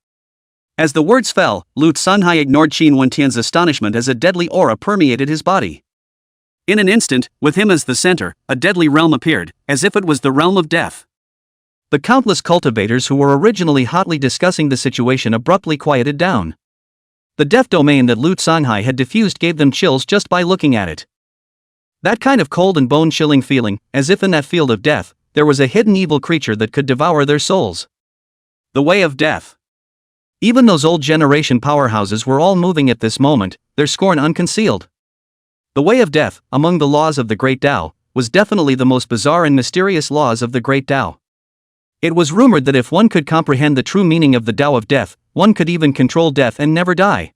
As the words fell, Lu Sanhai ignored Qin Wentian's astonishment as a deadly aura permeated his body. In an instant, with him as the center, a deadly realm appeared, as if it was the realm of death. The countless cultivators who were originally hotly discussing the situation abruptly quieted down. The death domain that Lu Sanhai had diffused gave them chills just by looking at it. That kind of cold and bone-chilling feeling, as if in that field of death, there was a hidden evil creature that could devour their souls. The way of death. Even those old generation powerhouses were all moving at this moment, their scorn unconcealed. The way of death, among the laws of the Great Tao, was definitely the most bizarre and mysterious laws of the Great Tao. It was rumored that if one could comprehend the true meaning of the Tao of death, one could even control death and never die.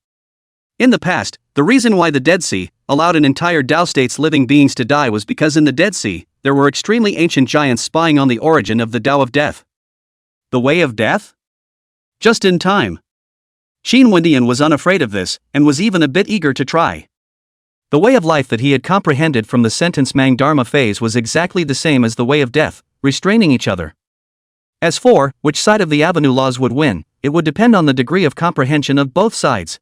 In the past, the reason why the Dead Sea allowed an entire Tao state's living beings to die was because in the Dead Sea, there were extremely ancient giants spying on the origin of the Tao of death. The way of death? Just in time. Qin Wentian was unafraid of this, and was even a bit eager to try. The way of life that he had comprehended from the sentence Mang Dharma phase was exactly the same as the way of death, restraining each other. As for which side of the avenue laws would win, it would depend on the degree of comprehension of both sides.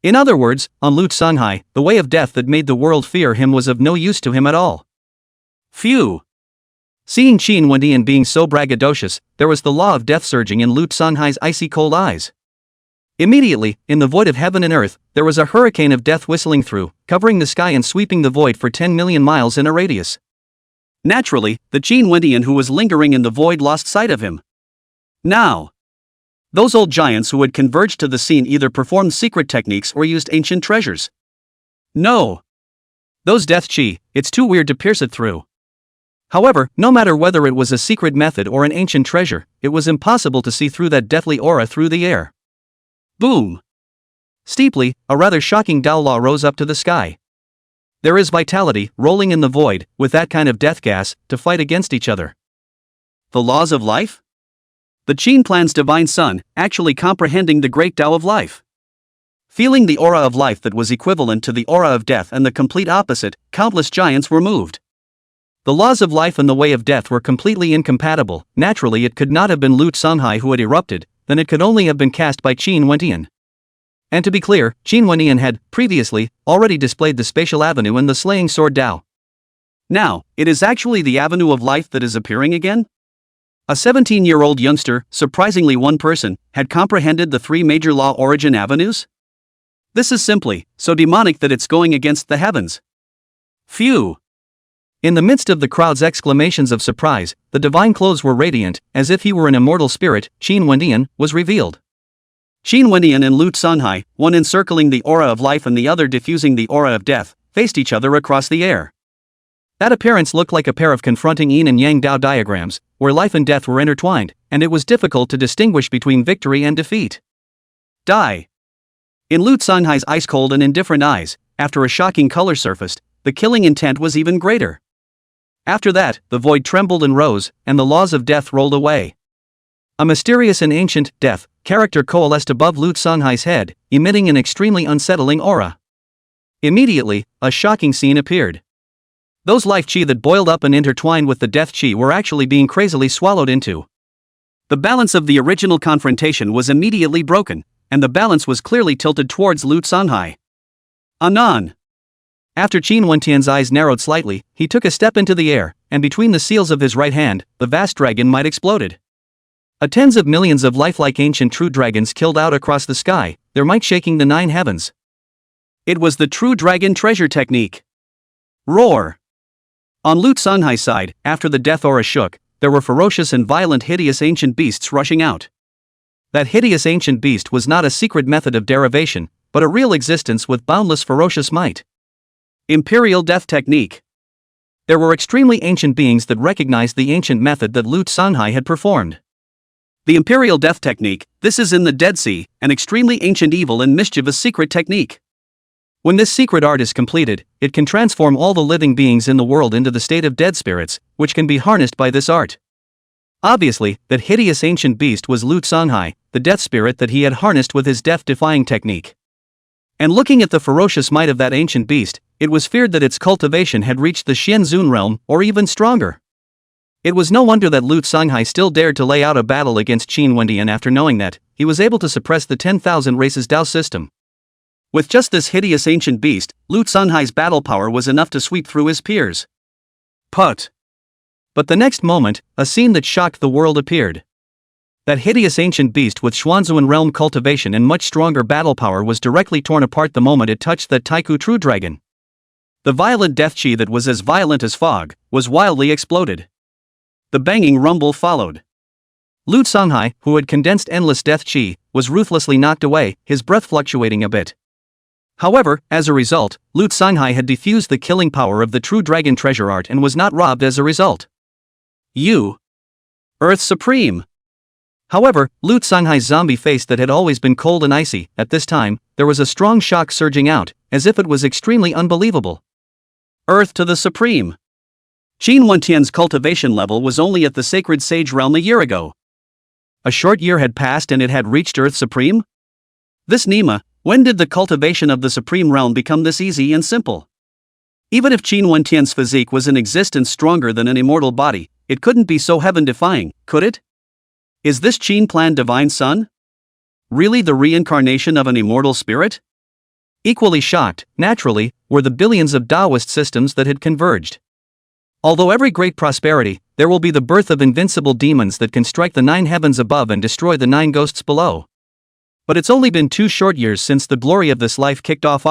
In other words, on Lu Sanhai, the way of death that made the world fear him was of no use to him at all. Phew! Seeing Qin Wentian being so braggadocious, there was the law of death surging in Lu Sanhai's icy cold eyes. Immediately, in the void of heaven and earth, there was a hurricane of death whistling through, covering the sky and sweeping the void for 10 million miles in a radius. Naturally, the Qin Wentian who was lingering in the void lost sight of him. Now, those old giants who had converged to the scene either performed secret techniques or used ancient treasures. No. Those death chi, it's too weird to pierce it through. However, no matter whether it was a secret method or an ancient treasure, it was impossible to see through that deathly aura through the air. Boom! Steeply, a rather shocking Tao law rose up to the sky. There is vitality, rolling in the void, with that kind of death gas, to fight against each other. The laws of life? The Qin clan's divine son, actually comprehending the great Tao of life. Feeling the aura of life that was equivalent to the aura of death and the complete opposite, countless giants were moved. The laws of life and the way of death were completely incompatible. Naturally it could not have been Lu Sanhai who had erupted, then it could only have been cast by Qin Wentian. And to be clear, Qin Wentian had, previously, already displayed the spatial avenue and the slaying sword Tao. Now, it is actually the avenue of life that is appearing again? A 17-year-old youngster, surprisingly one person, had comprehended the three major law origin avenues? This is simply so demonic that it's going against the heavens. Phew! In the midst of the crowd's exclamations of surprise, the divine clothes were radiant, as if he were an immortal spirit. Qin Wentian was revealed. Qin Wentian and Lu Sanhai, one encircling the aura of life and the other diffusing the aura of death, faced each other across the air. That appearance looked like a pair of confronting yin and yang Tao diagrams, where life and death were intertwined, and it was difficult to distinguish between victory and defeat. Die! In Lu Sanhai's ice-cold and indifferent eyes, after a shocking color surfaced, the killing intent was even greater. After that, the void trembled and rose, and the laws of death rolled away. A mysterious and ancient death character coalesced above Lu Sanhai's head, emitting an extremely unsettling aura. Immediately, a shocking scene appeared. Those life chi that boiled up and intertwined with the death chi were actually being crazily swallowed into. The balance of the original confrontation was immediately broken, and the balance was clearly tilted towards Lu Sanhai. Anon! After Qin Wentian's eyes narrowed slightly, he took a step into the air, and between the seals of his right hand, the vast dragon might exploded. A tens of millions of lifelike ancient true dragons killed out across the sky, their might shaking the 9 heavens. It was the true dragon treasure technique. Roar! On Lu Sanhai's side, after the death aura shook, there were ferocious and violent hideous ancient beasts rushing out. That hideous ancient beast was not a secret method of derivation, but a real existence with boundless ferocious might. Imperial death technique. There were extremely ancient beings that recognized the ancient method that Lu Sanhai had performed. The Imperial Death Technique, this is in the Dead Sea, an extremely ancient evil and mischievous secret technique. When this secret art is completed, it can transform all the living beings in the world into the state of dead spirits, which can be harnessed by this art. Obviously, that hideous ancient beast was Lu Songhai, the death spirit that he had harnessed with his death-defying technique. And looking at the ferocious might of that ancient beast, it was feared that its cultivation had reached the Xianzun realm, or even stronger. It was no wonder that Lu Songhai still dared to lay out a battle against Qin Wendian after knowing that he was able to suppress the 10,000 races Dao system. With just this hideous ancient beast, Lu Songhai's battle power was enough to sweep through his peers. But the next moment, a scene that shocked the world appeared. That hideous ancient beast with Xuanzuan realm cultivation and much stronger battle power was directly torn apart the moment it touched that Taiku True Dragon. The violent death chi that was as violent as fog was wildly exploded. The banging rumble followed. Lu Songhai, who had condensed endless death chi, was ruthlessly knocked away, his breath fluctuating a bit. However, as a result, Lu Songhai had diffused the killing power of the True Dragon treasure art and was not robbed as a result. Earth Supreme. However, Lu Songhai's zombie face that had always been cold and icy, at this time, there was a strong shock surging out, as if it was extremely unbelievable. Earth to the Supreme. Qin Wendian's cultivation level was only at the Sacred Sage realm a year ago. A short year had passed and it had reached Earth Supreme? This Nima, when did the cultivation of the Supreme realm become this easy and simple? Even if Qin Wendian's physique was in existence stronger than an immortal body, it couldn't be so heaven-defying, could it? Is this Qin Plan Divine Son really the reincarnation of an immortal spirit? Equally shocked, naturally, were the billions of Taoist systems that had converged. Although every great prosperity, there will be the birth of invincible demons that can strike the 9 heavens above and destroy the 9 ghosts below. But it's only been 2 short years since the glory of this life kicked off.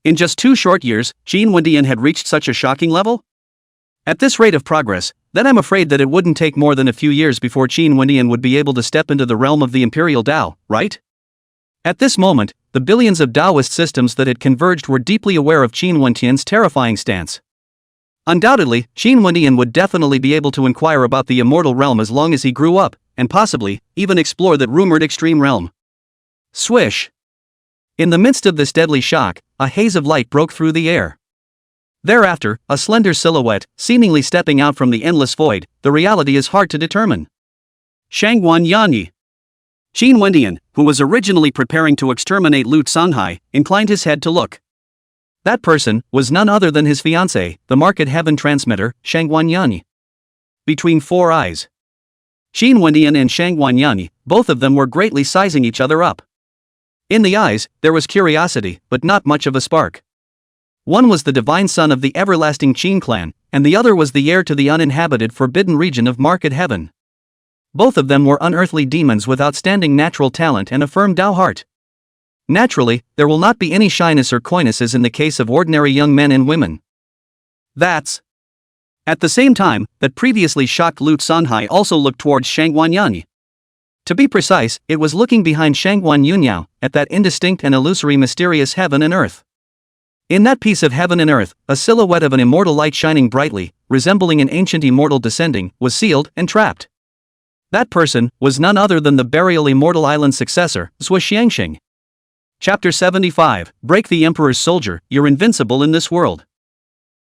In just 2 short years, Qin Wendian had reached such a shocking level? At this rate of progress, then I'm afraid that it wouldn't take more than a few years before Qin Wendian would be able to step into the realm of the Imperial Tao, right? At this moment, the billions of Taoist systems that had converged were deeply aware of Qin Wendian's terrifying stance. Undoubtedly, Qin Wendian would definitely be able to inquire about the immortal realm as long as he grew up, and possibly, even explore that rumored extreme realm. Swish! In the midst of this deadly shock, a haze of light broke through the air. Thereafter, a slender silhouette, seemingly stepping out from the endless void, the reality is hard to determine. Shangguan Yanyi. Qin Wendian, who was originally preparing to exterminate Lu Songhai, inclined his head to look. That person was none other than his fiancée, the market heaven transmitter, Shangguan Yanyi. Between 4 eyes. Qin Wendian and Shangguan Yanyi, both of them were greatly sizing each other up. In the eyes, there was curiosity, but not much of a spark. One was the divine son of the everlasting Qin clan, and the other was the heir to the uninhabited forbidden region of Market Heaven. Both of them were unearthly demons with outstanding natural talent and a firm Tao heart. Naturally, there will not be any shyness or coyness as in the case of ordinary young men and women. That's. At the same time, that previously shocked Lu Songhai also looked towards Shangguan Yanyi. To be precise, it was looking behind Shangguan Yunyao, at that indistinct and illusory mysterious heaven and earth. In that piece of heaven and earth, a silhouette of an immortal light shining brightly, resembling an ancient immortal descending, was sealed and trapped. That person was none other than the burial immortal island successor, Zhuo Xiangxing. Chapter 75, Break the Emperor's Soldier, You're Invincible in This World.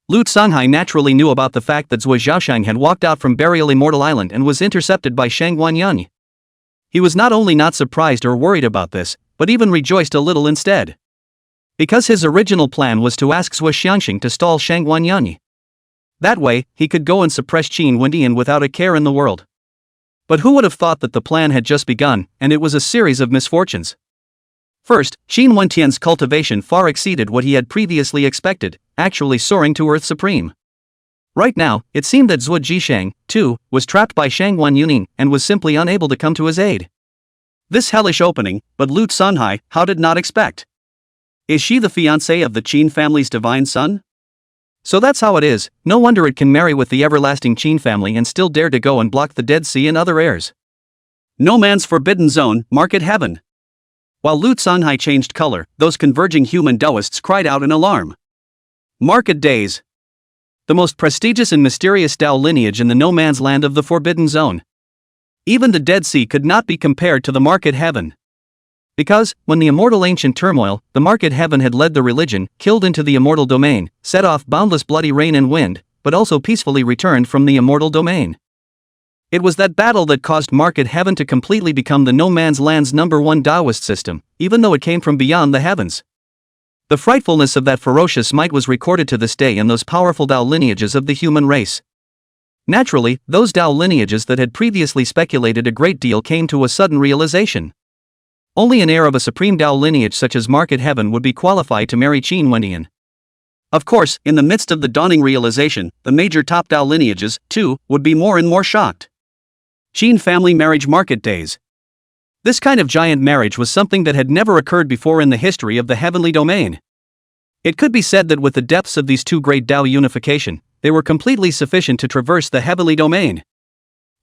Lu Songhai naturally knew about the fact that Zhuo Xiaoshang had walked out from Burial Immortal Island and was intercepted by Shangguan Yanyi. He was not only not surprised or worried about this, but even rejoiced a little instead. Because his original plan was to ask Zhuo Xiangxing to stall Shangguan Yanyi. That way, he could go and suppress Qin Wendian without a care in the world. But who would have thought that the plan had just begun, and it was a series of misfortunes? First, Qin Wendian's cultivation far exceeded what he had previously expected, actually soaring to Earth Supreme. Right now, it seemed that Zhuo Jishang, too, was trapped by Shangguan Yuning and was simply unable to come to his aid. This hellish opening, but Lu Songhai, how did not expect? Is she the fiancée of the Qin family's divine son? So that's how it is, no wonder it can marry with the everlasting Qin family and still dare to go and block the Dead Sea and other heirs. No man's forbidden zone, Market Heaven. While Lu Songhai changed color, those converging human Taoists cried out in alarm. Market Days. The most prestigious and mysterious Tao lineage in the no man's land of the Forbidden Zone. Even the Dead Sea could not be compared to the Market Heaven. Because, when the immortal ancient turmoil, the market heaven had led the religion, killed into the immortal domain, set off boundless bloody rain and wind, but also peacefully returned from the immortal domain. It was that battle that caused market heaven to completely become the no man's land's #1 Taoist system, even though it came from beyond the heavens. The frightfulness of that ferocious might was recorded to this day in those powerful Tao lineages of the human race. Naturally, those Tao lineages that had previously speculated a great deal came to a sudden realization. Only an heir of a supreme Tao lineage such as market heaven would be qualified to marry Qin Wendian. Of course, in the midst of the dawning realization, the major top Tao lineages, too, would be more and more shocked. Qin family marriage market days. This kind of giant marriage was something that had never occurred before in the history of the heavenly domain. It could be said that with the depths of these two great Tao unification, they were completely sufficient to traverse the heavenly domain.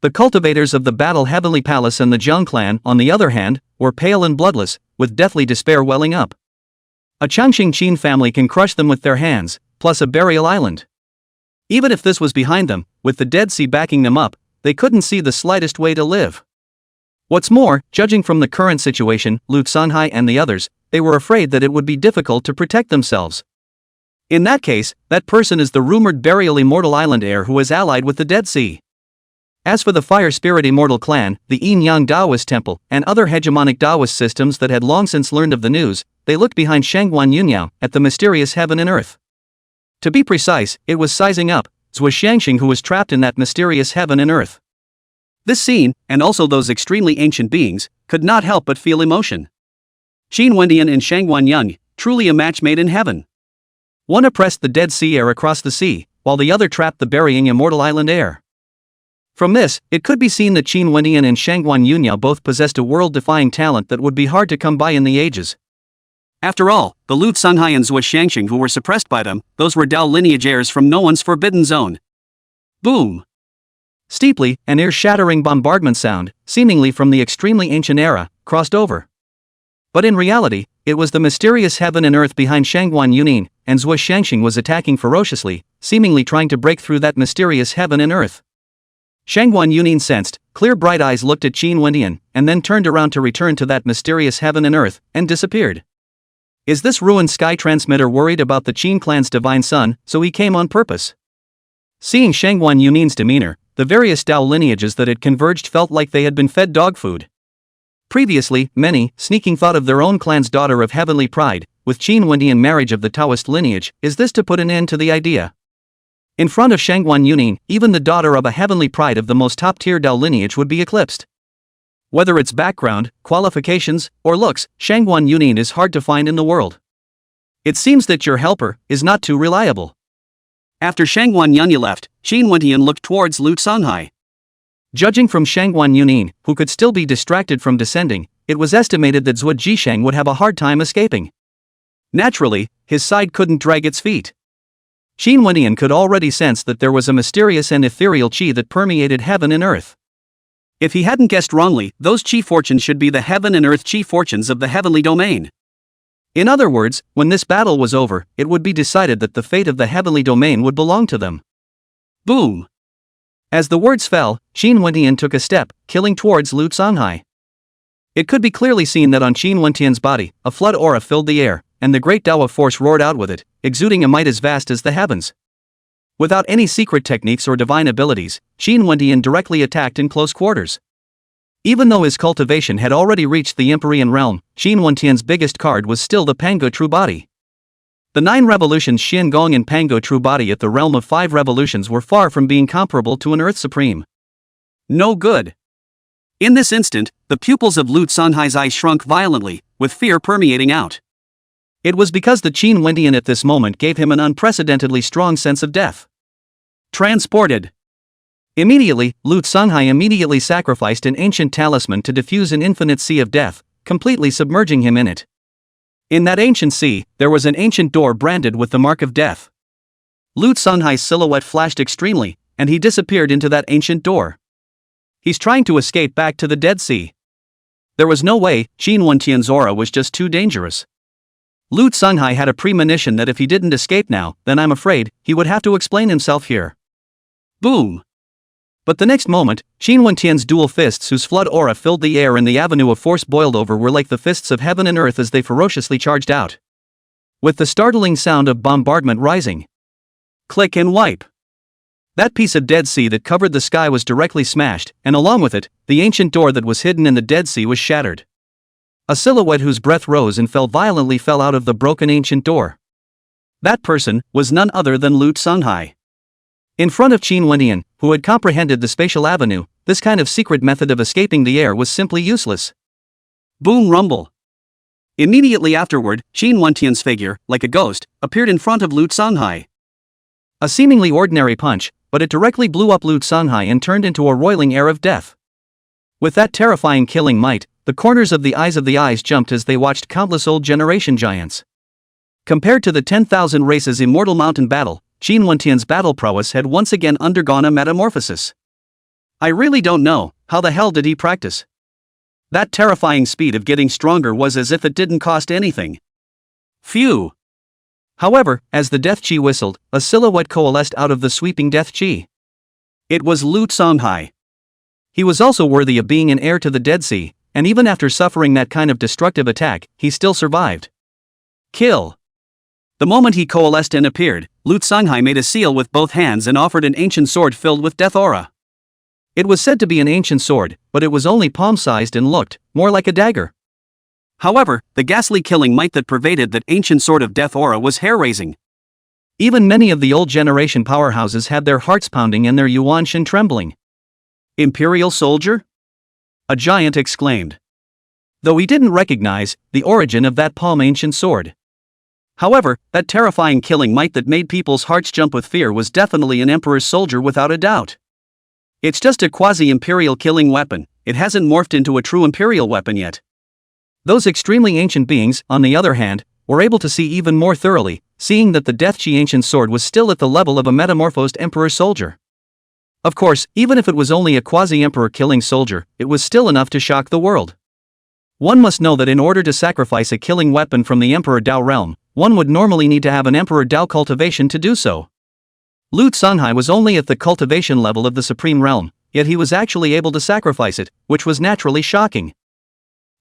The cultivators of the Battle Heavenly Palace and the Jiang clan, on the other hand, were pale and bloodless, with deathly despair welling up. A Changxing Qin family can crush them with their hands, plus a burial island. Even if this was behind them, with the Dead Sea backing them up, they couldn't see the slightest way to live. What's more, judging from the current situation, Lu Sanhai and the others, they were afraid that it would be difficult to protect themselves. In that case, that person is the rumored burial immortal island heir who is allied with the Dead Sea. As for the Fire Spirit Immortal Clan, the Yin Yang Taoist Temple, and other hegemonic Taoist systems that had long since learned of the news, they looked behind Shangguan Yunyao at the mysterious heaven and earth. To be precise, it was sizing up Zhou Xiangxing who was trapped in that mysterious heaven and earth. This scene, and also those extremely ancient beings, could not help but feel emotion. Qin Wendian and Shangguan Yung, truly a match made in heaven. One oppressed the Dead Sea heir across the sea, while the other trapped the burying immortal island heir. From this, it could be seen that Qin Wendian and Shangguan Yunyao both possessed a world-defying talent that would be hard to come by in the ages. After all, the Lu Sanhai and Zhou Xiangxing who were suppressed by them, those were Tao lineage heirs from no one's forbidden zone. Boom! Steeply, an ear-shattering bombardment sound, seemingly from the extremely ancient era, crossed over. But in reality, it was the mysterious heaven and earth behind Shangguan Yunin, and Zhou Xiangxing was attacking ferociously, seemingly trying to break through that mysterious heaven and earth. Shangguan Yunin sensed, clear bright eyes looked at Qin Wendian, and then turned around to return to that mysterious heaven and earth, and disappeared. Is this ruined sky transmitter worried about the Qin clan's divine son, so he came on purpose? Seeing Shangguan Yunin's demeanor, the various Tao lineages that had converged felt like they had been fed dog food. Previously, many, sneaking thought of their own clan's daughter of heavenly pride, with Qin Wendian marriage of the Taoist lineage, is this to put an end to the idea? In front of Shangguan Yunin, even the daughter of a heavenly pride of the most top-tier Tao lineage would be eclipsed. Whether it's background, qualifications, or looks, Shangguan Yunin is hard to find in the world. It seems that your helper is not too reliable. After Shangguan Yunyao left, Qin Wendian looked towards Lu Sanhai. Judging from Shangguan Yunin, who could still be distracted from descending, it was estimated that Zhou Jisheng would have a hard time escaping. Naturally, his side couldn't drag its feet. Qin Wendian could already sense that there was a mysterious and ethereal qi that permeated heaven and earth. If he hadn't guessed wrongly, those qi fortunes should be the heaven and earth qi fortunes of the heavenly domain. In other words, when this battle was over, it would be decided that the fate of the heavenly domain would belong to them. Boom! As the words fell, Qin Wendian took a step, killing towards Lu Sanhai. It could be clearly seen that on Qin Wendian's body, a flood aura filled the air, and the great Tao of force roared out with it, exuding a might as vast as the heavens. Without any secret techniques or divine abilities, Qin Wendian directly attacked in close quarters. Even though his cultivation had already reached the Empyrean realm, Qin Wendian's biggest card was still the Pango True Body. The 9 revolutions Xian Gong and Pango True Body at the realm of 5 revolutions were far from being comparable to an Earth Supreme. No good. In this instant, the pupils of Lu Sanhai's eyes shrunk violently, with fear permeating out. It was because the Qin Wendian at this moment gave him an unprecedentedly strong sense of death. Transported. Immediately, Lu Sanhai immediately sacrificed an ancient talisman to diffuse an infinite sea of death, completely submerging him in it. In that ancient sea, there was an ancient door branded with the mark of death. Lu Sanhai's silhouette flashed extremely, and he disappeared into that ancient door. He's trying to escape back to the Dead Sea. There was no way, Qin Wendian's aura was just too dangerous. Lu Sanhai had a premonition that if he didn't escape now, then I'm afraid, he would have to explain himself here. Boom! But the next moment, Qin Wentian's dual fists whose flood aura filled the air and the avenue of force boiled over were like the fists of heaven and earth as they ferociously charged out. With the startling sound of bombardment rising. Click and wipe. That piece of Dead Sea that covered the sky was directly smashed, and along with it, the ancient door that was hidden in the Dead Sea was shattered. A silhouette whose breath rose and fell violently fell out of the broken ancient door. That person was none other than Lu Tsunghai. In front of Qin Wentian, who had comprehended the spatial avenue, this kind of secret method of escaping the air was simply useless. Boom rumble. Immediately afterward, Qin Wentian's figure, like a ghost, appeared in front of Lu Tsunghai. A seemingly ordinary punch, but it directly blew up Lu Tsunghai and turned into a roiling air of death. With that terrifying killing might, the corners of the eyes jumped as they watched countless old generation giants. Compared to the 10,000 races immortal mountain battle, Qin Wentian's battle prowess had once again undergone a metamorphosis. I really don't know, how the hell did he practice? That terrifying speed of getting stronger was as if it didn't cost anything. Phew. However, as the death chi whistled, a silhouette coalesced out of the sweeping death chi. It was Lu Tsunghai. He was also worthy of being an heir to the Dead Sea, and even after suffering that kind of destructive attack, he still survived. Kill. The moment he coalesced and appeared, Lu Tsunghai made a seal with both hands and offered an ancient sword filled with death aura. It was said to be an ancient sword, but it was only palm-sized and looked more like a dagger. However, the ghastly killing might that pervaded that ancient sword of death aura was hair-raising. Even many of the old generation powerhouses had their hearts pounding and their yuan shin trembling. Imperial soldier? A giant exclaimed. Though he didn't recognize the origin of that palm ancient sword. However, that terrifying killing might that made people's hearts jump with fear was definitely an emperor's soldier without a doubt. It's just a quasi-imperial killing weapon, it hasn't morphed into a true imperial weapon yet. Those extremely ancient beings, on the other hand, were able to see even more thoroughly, seeing that the Death Chi ancient sword was still at the level of a metamorphosed emperor soldier. Of course, even if it was only a quasi-emperor killing soldier, it was still enough to shock the world. One must know that in order to sacrifice a killing weapon from the Emperor Dao realm, one would normally need to have an Emperor Dao cultivation to do so. Lu Tsunghai was only at the cultivation level of the Supreme Realm, yet he was actually able to sacrifice it, which was naturally shocking.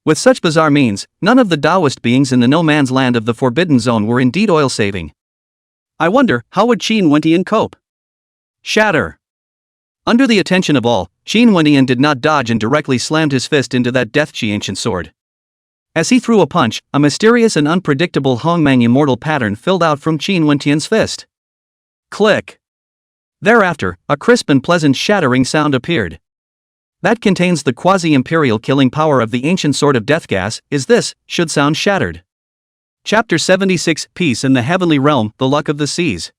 With such bizarre means, none of the Taoist beings in the no-man's land of the Forbidden Zone were indeed oil-saving. I wonder, how would Qin Wentian cope? Shatter. Under the attention of all, Qin Wentian did not dodge and directly slammed his fist into that Death Chi ancient sword. As he threw a punch, a mysterious and unpredictable Hongmang immortal pattern filled out from Qin Wentian's fist. Click. Thereafter, a crisp and pleasant shattering sound appeared. That contains the quasi-imperial killing power of the ancient sword of death gas, is this, should sound shattered. Chapter 76, Peace in the Heavenly Realm, the Luck of the Seas.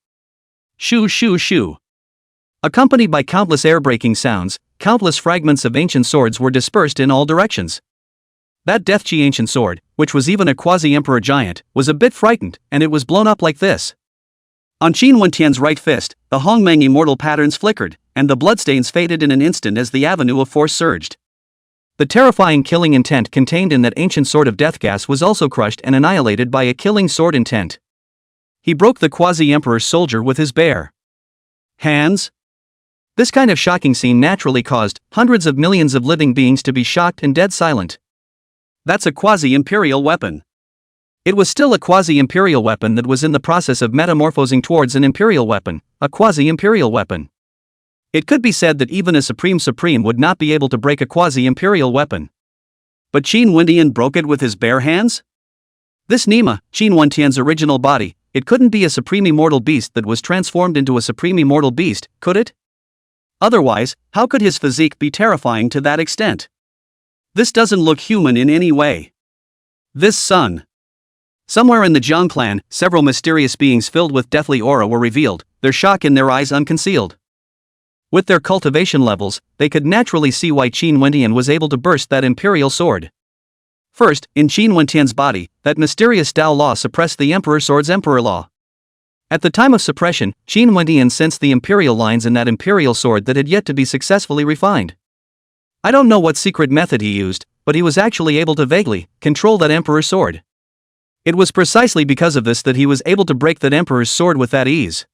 Shoo shoo shoo. Accompanied by countless air-breaking sounds, countless fragments of ancient swords were dispersed in all directions. That Death Chi ancient sword, which was even a quasi-emperor giant, was a bit frightened, and it was blown up like this. On Qin Wentian's right fist, the Hongmang immortal patterns flickered, and the bloodstains faded in an instant as the avenue of force surged. The terrifying killing intent contained in that ancient sword of death gas was also crushed and annihilated by a killing sword intent. He broke the quasi-emperor's soldier with his bare hands. This kind of shocking scene naturally caused hundreds of millions of living beings to be shocked and dead silent. That's a quasi-imperial weapon. It was still a quasi-imperial weapon that was in the process of metamorphosing towards an imperial weapon, a quasi-imperial weapon. It could be said that even a supreme would not be able to break a quasi-imperial weapon. But Qin Wentian broke it with his bare hands? This Nima, Qin Wentian's original body, it couldn't be a supreme immortal beast that was transformed into a supreme immortal beast, could it? Otherwise, how could his physique be terrifying to that extent? This doesn't look human in any way. This son. Somewhere in the Jiang clan, several mysterious beings filled with deathly aura were revealed, their shock in their eyes unconcealed. With their cultivation levels, they could naturally see why Qin Wentian was able to burst that imperial sword. First, in Qin Wentian's body, that mysterious Dao law suppressed the emperor sword's emperor law. At the time of suppression, Qin Wentian sensed the imperial lines in that imperial sword that had yet to be successfully refined. I don't know what secret method he used, but he was actually able to vaguely control that emperor sword. It was precisely because of this that he was able to break that emperor's sword with that ease.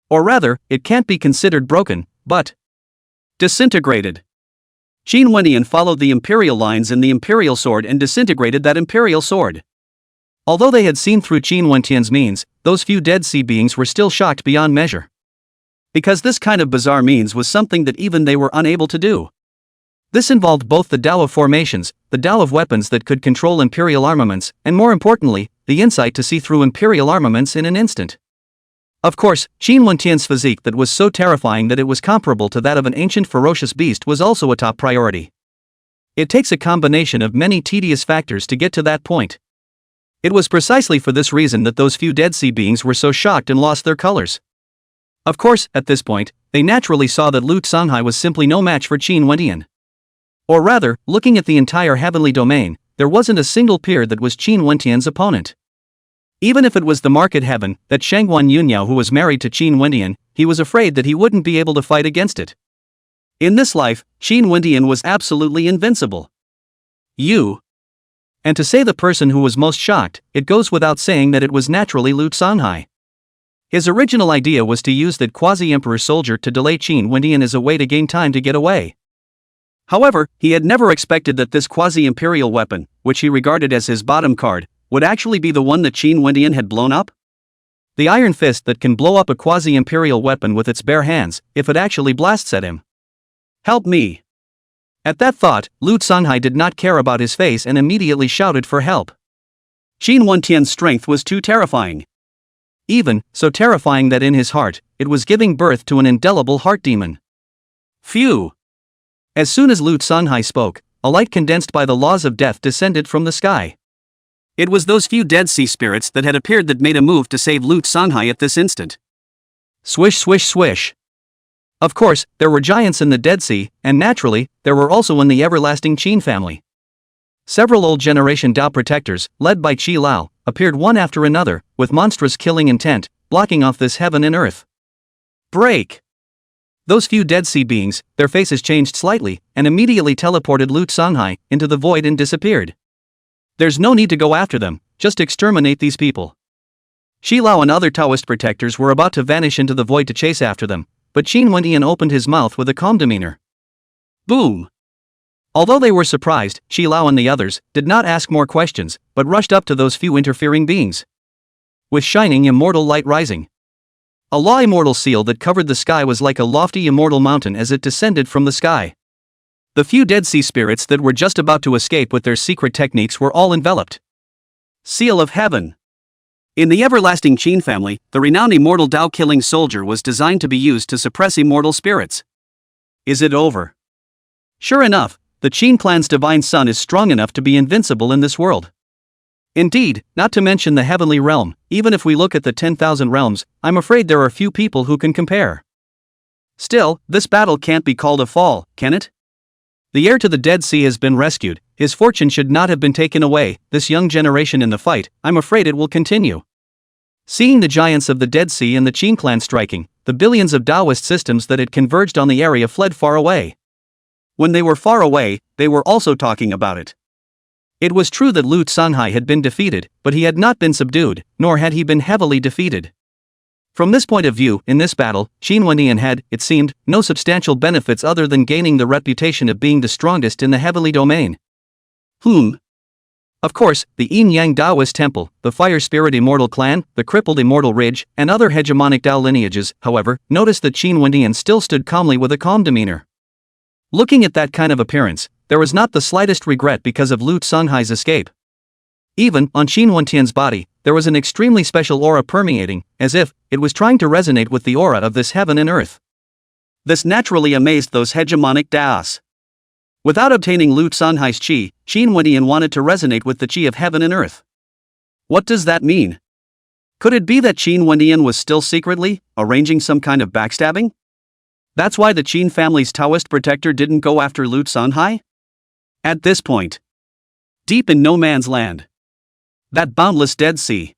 Or rather, it can't be considered broken, but Disintegrated. Qin Wendian followed the imperial lines in the imperial sword and disintegrated that imperial sword. Although they had seen through Qin Wendian's means, those few Dead Sea beings were still shocked beyond measure. Because this kind of bizarre means was something that even they were unable to do. This involved both the Tao of formations, the Tao of weapons that could control imperial armaments, and more importantly, the insight to see through imperial armaments in an instant. Of course, Qin Wendian's physique that was so terrifying that it was comparable to that of an ancient ferocious beast was also a top priority. It takes a combination of many tedious factors to get to that point. It was precisely for this reason that those few Dead Sea beings were so shocked and lost their colors. Of course, at this point, they naturally saw that Lu Sanhai was simply no match for Qin Wendian. Or rather, looking at the entire heavenly domain, there wasn't a single peer that was Qin Wendian's opponent. Even if it was the market heaven, that Shangguan Yunyao who was married to Qin Wendian, he was afraid that he wouldn't be able to fight against it. In this life, Qin Wendian was absolutely invincible. And to say the person who was most shocked, it goes without saying that it was naturally Lu Sanhai. His original idea was to use that quasi-emperor soldier to delay Qin Wendian as a way to gain time to get away. However, he had never expected that this quasi-imperial weapon, which he regarded as his bottom card, would actually be the one that Qin Wendian had blown up. The iron fist that can blow up a quasi-imperial weapon with its bare hands, if it actually blasts at him. Help me! At that thought, Lu Sanhai did not care about his face and immediately shouted for help. Qin Wendian's strength was too terrifying. Even so terrifying that in his heart, it was giving birth to an indelible heart demon. Phew! As soon as Lu Sanhai spoke, a light condensed by the laws of death descended from the sky. It was those few Dead Sea spirits that had appeared that made a move to save Lu Sanhai at this instant. Swish swish swish. Of course, there were giants in the Dead Sea, and naturally, there were also in the everlasting Qin family. Several old generation Dao protectors, led by Qi Lao, appeared one after another, with monstrous killing intent, blocking off this heaven and earth. Break! Those few Dead Sea beings, their faces changed slightly, and immediately teleported Lu Sanhai into the void and disappeared. There's no need to go after them, just exterminate these people. Qi Lao and other Taoist protectors were about to vanish into the void to chase after them, but Qin Wendian opened his mouth with a calm demeanor. Boom! Although they were surprised, Qi Lao and the others did not ask more questions, but rushed up to those few interfering beings. With shining immortal light rising. A law immortal seal that covered the sky was like a lofty immortal mountain as it descended from the sky. The few Dead Sea spirits that were just about to escape with their secret techniques were all enveloped. Seal of Heaven. In the everlasting Qin family, the renowned immortal Tao-killing soldier was designed to be used to suppress immortal spirits. Is it over? Sure enough, the Qin clan's divine son is strong enough to be invincible in this world. Indeed, not to mention the heavenly realm, even if we look at the 10,000 realms, I'm afraid there are few people who can compare. Still, this battle can't be called a fall, can it? The heir to the Dead Sea has been rescued, his fortune should not have been taken away, this young generation in the fight, I'm afraid it will continue. Seeing the giants of the Dead Sea and the Qin clan striking, the billions of Taoist systems that had converged on the area fled far away. When they were far away, they were also talking about it. It was true that Lu Sanhai had been defeated, but he had not been subdued, nor had he been heavily defeated. From this point of view, in this battle, Qin Wendian had, it seemed, no substantial benefits other than gaining the reputation of being the strongest in the heavenly domain. Of course, the Yin-Yang Taoist Temple, the Fire Spirit Immortal Clan, the Crippled Immortal Ridge, and other hegemonic Tao lineages, however, noticed that Qin Wendian still stood calmly with a calm demeanor. Looking at that kind of appearance, there was not the slightest regret because of Lu Sanhai's escape. Even on Qin Wendian's body, there was an extremely special aura permeating, as if it was trying to resonate with the aura of this heaven and earth. This naturally amazed those hegemonic Taos. Without obtaining Lu Sanhai's qi, Qin Wendian wanted to resonate with the qi of heaven and earth. What does that mean? Could it be that Qin Wendian was still secretly arranging some kind of backstabbing? That's why the Qin family's Taoist protector didn't go after Lu Sanhai? At this point, deep in no man's land, that boundless Dead Sea.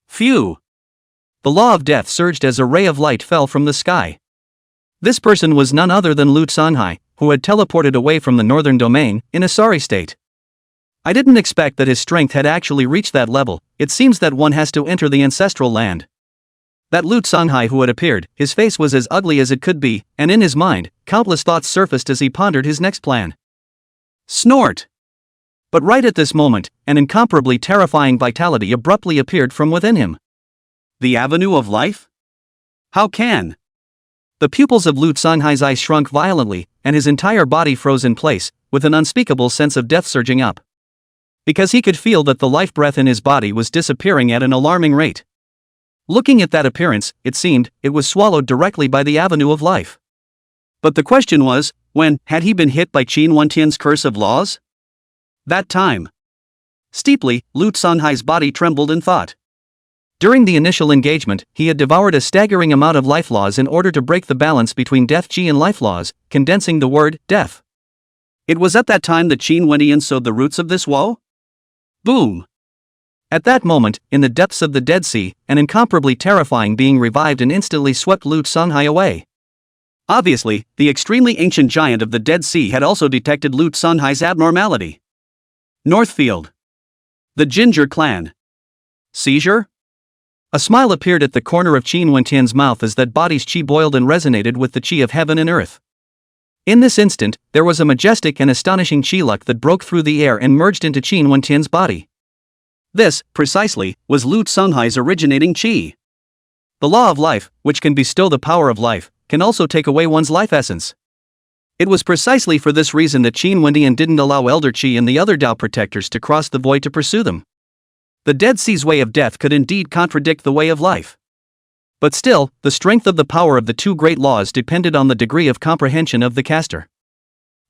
Phew! The law of death surged as a ray of light fell from the sky. This person was none other than Lu Sanhai, who had teleported away from the northern domain, in a sorry state. I didn't expect that his strength had actually reached that level. It seems that one has to enter the ancestral land. That Lu Songhai who had appeared, his face was as ugly as it could be, and in his mind, countless thoughts surfaced as he pondered his next plan. Snort! But right at this moment, an incomparably terrifying vitality abruptly appeared from within him. The avenue of life? How can? The pupils of Lu Songhai's eyes shrunk violently, and his entire body froze in place, with an unspeakable sense of death surging up. Because he could feel that the life breath in his body was disappearing at an alarming rate. Looking at that appearance, it seemed, it was swallowed directly by the avenue of life. But the question was, when had he been hit by Qin Wentian's curse of laws? That time. Steeply, Lu Songhai's body trembled in thought. During the initial engagement, he had devoured a staggering amount of life laws in order to break the balance between death qi and life laws, condensing the word, death. It was at that time that Qin Wentian sowed the roots of this woe? Boom! At that moment, in the depths of the Dead Sea, an incomparably terrifying being revived and instantly swept Lu Songhai away. Obviously, the extremely ancient giant of the Dead Sea had also detected Lu Songhai's abnormality. Northfield. The Ginger Clan. Seizure? A smile appeared at the corner of Qin Wentian's mouth as that body's qi boiled and resonated with the qi of heaven and earth. In this instant, there was a majestic and astonishing qi luck that broke through the air and merged into Qin Wentian's body. This, precisely, was Lu Songhai's originating qi. The law of life, which can bestow the power of life, can also take away one's life essence. It was precisely for this reason that Qin Wentian didn't allow Elder Qi and the other Dao protectors to cross the void to pursue them. The Dead Sea's way of death could indeed contradict the way of life. But still, the strength of the power of the two great laws depended on the degree of comprehension of the caster.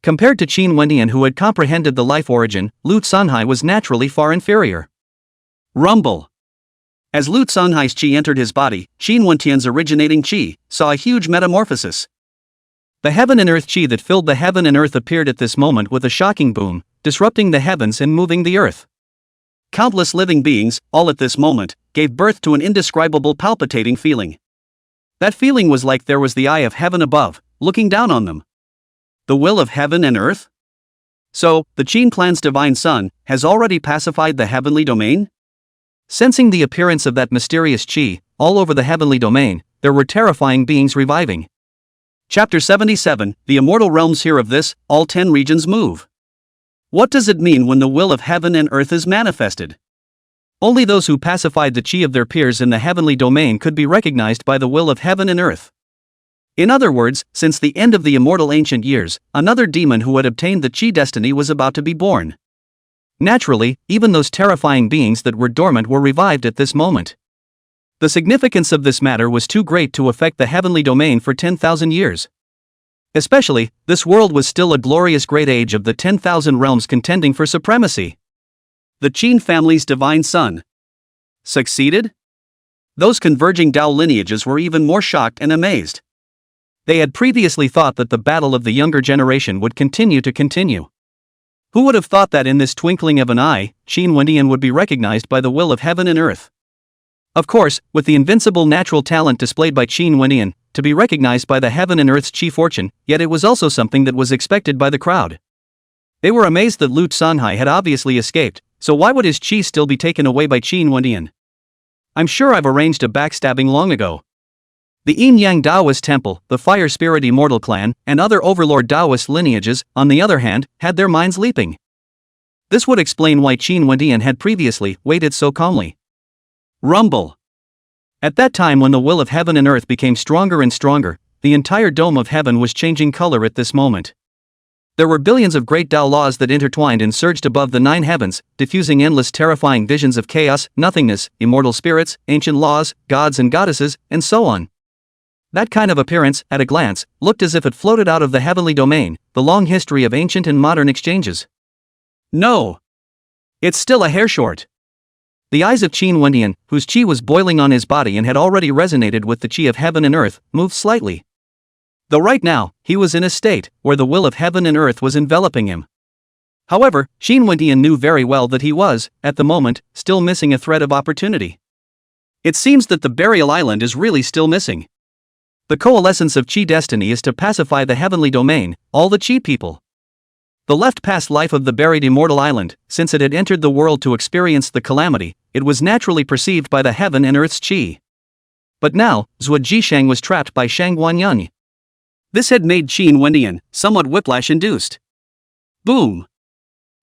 Compared to Qin Wentian, who had comprehended the life origin, Lu Songhai was naturally far inferior. Rumble. As Lu Songhai's qi entered his body, Qin Wentian's originating qi saw a huge metamorphosis. The heaven and earth qi that filled the heaven and earth appeared at this moment with a shocking boom, disrupting the heavens and moving the earth. Countless living beings, all at this moment, gave birth to an indescribable palpitating feeling. That feeling was like there was the eye of heaven above, looking down on them. The will of heaven and earth? So, the Qin clan's divine son has already pacified the heavenly domain? Sensing the appearance of that mysterious qi, all over the heavenly domain, there were terrifying beings reviving. Chapter 77, The Immortal Realms. Hear of this, all 10 regions move. What does it mean when the will of heaven and earth is manifested? Only those who pacified the qi of their peers in the heavenly domain could be recognized by the will of heaven and earth. In other words, since the end of the immortal ancient years, another demon who had obtained the qi destiny was about to be born. Naturally, even those terrifying beings that were dormant were revived at this moment. The significance of this matter was too great to affect the heavenly domain for 10,000 years. Especially, this world was still a glorious great age of the 10,000 realms contending for supremacy. The Qin family's divine son succeeded? Those converging Dao lineages were even more shocked and amazed. They had previously thought that the battle of the younger generation would continue. Who would have thought that in this twinkling of an eye, Qin Wentian would be recognized by the will of heaven and earth? Of course, with the invincible natural talent displayed by Qin Wentian, to be recognized by the heaven and earth's qi fortune, yet it was also something that was expected by the crowd. They were amazed that Lu Songhai had obviously escaped, so why would his qi still be taken away by Qin Wentian? I'm sure I've arranged a backstabbing long ago. The Yin Yang Taoist Temple, the Fire Spirit Immortal Clan, and other overlord Taoist lineages, on the other hand, had their minds leaping. This would explain why Qin Wentian had previously waited so calmly. Rumble. At that time when the will of heaven and earth became stronger and stronger, the entire dome of heaven was changing color at this moment. There were billions of great Tao laws that intertwined and surged above the 9 heavens, diffusing endless terrifying visions of chaos, nothingness, immortal spirits, ancient laws, gods and goddesses, and so on. That kind of appearance, at a glance, looked as if it floated out of the heavenly domain, the long history of ancient and modern exchanges. No. It's still a hair short. The eyes of Qin Wentian, whose qi was boiling on his body and had already resonated with the qi of heaven and earth, moved slightly. Though right now, he was in a state where the will of heaven and earth was enveloping him. However, Qin Wentian knew very well that he was, at the moment, still missing a thread of opportunity. It seems that the burial island is really still missing. The coalescence of qi destiny is to pacify the heavenly domain, all the qi people. The left past life of the buried immortal island, since it had entered the world to experience the calamity, it was naturally perceived by the heaven and earth's qi. But now, Zhuo Jishang was trapped by Shang Guanyun. This had made Qin Wendian somewhat whiplash-induced. Boom!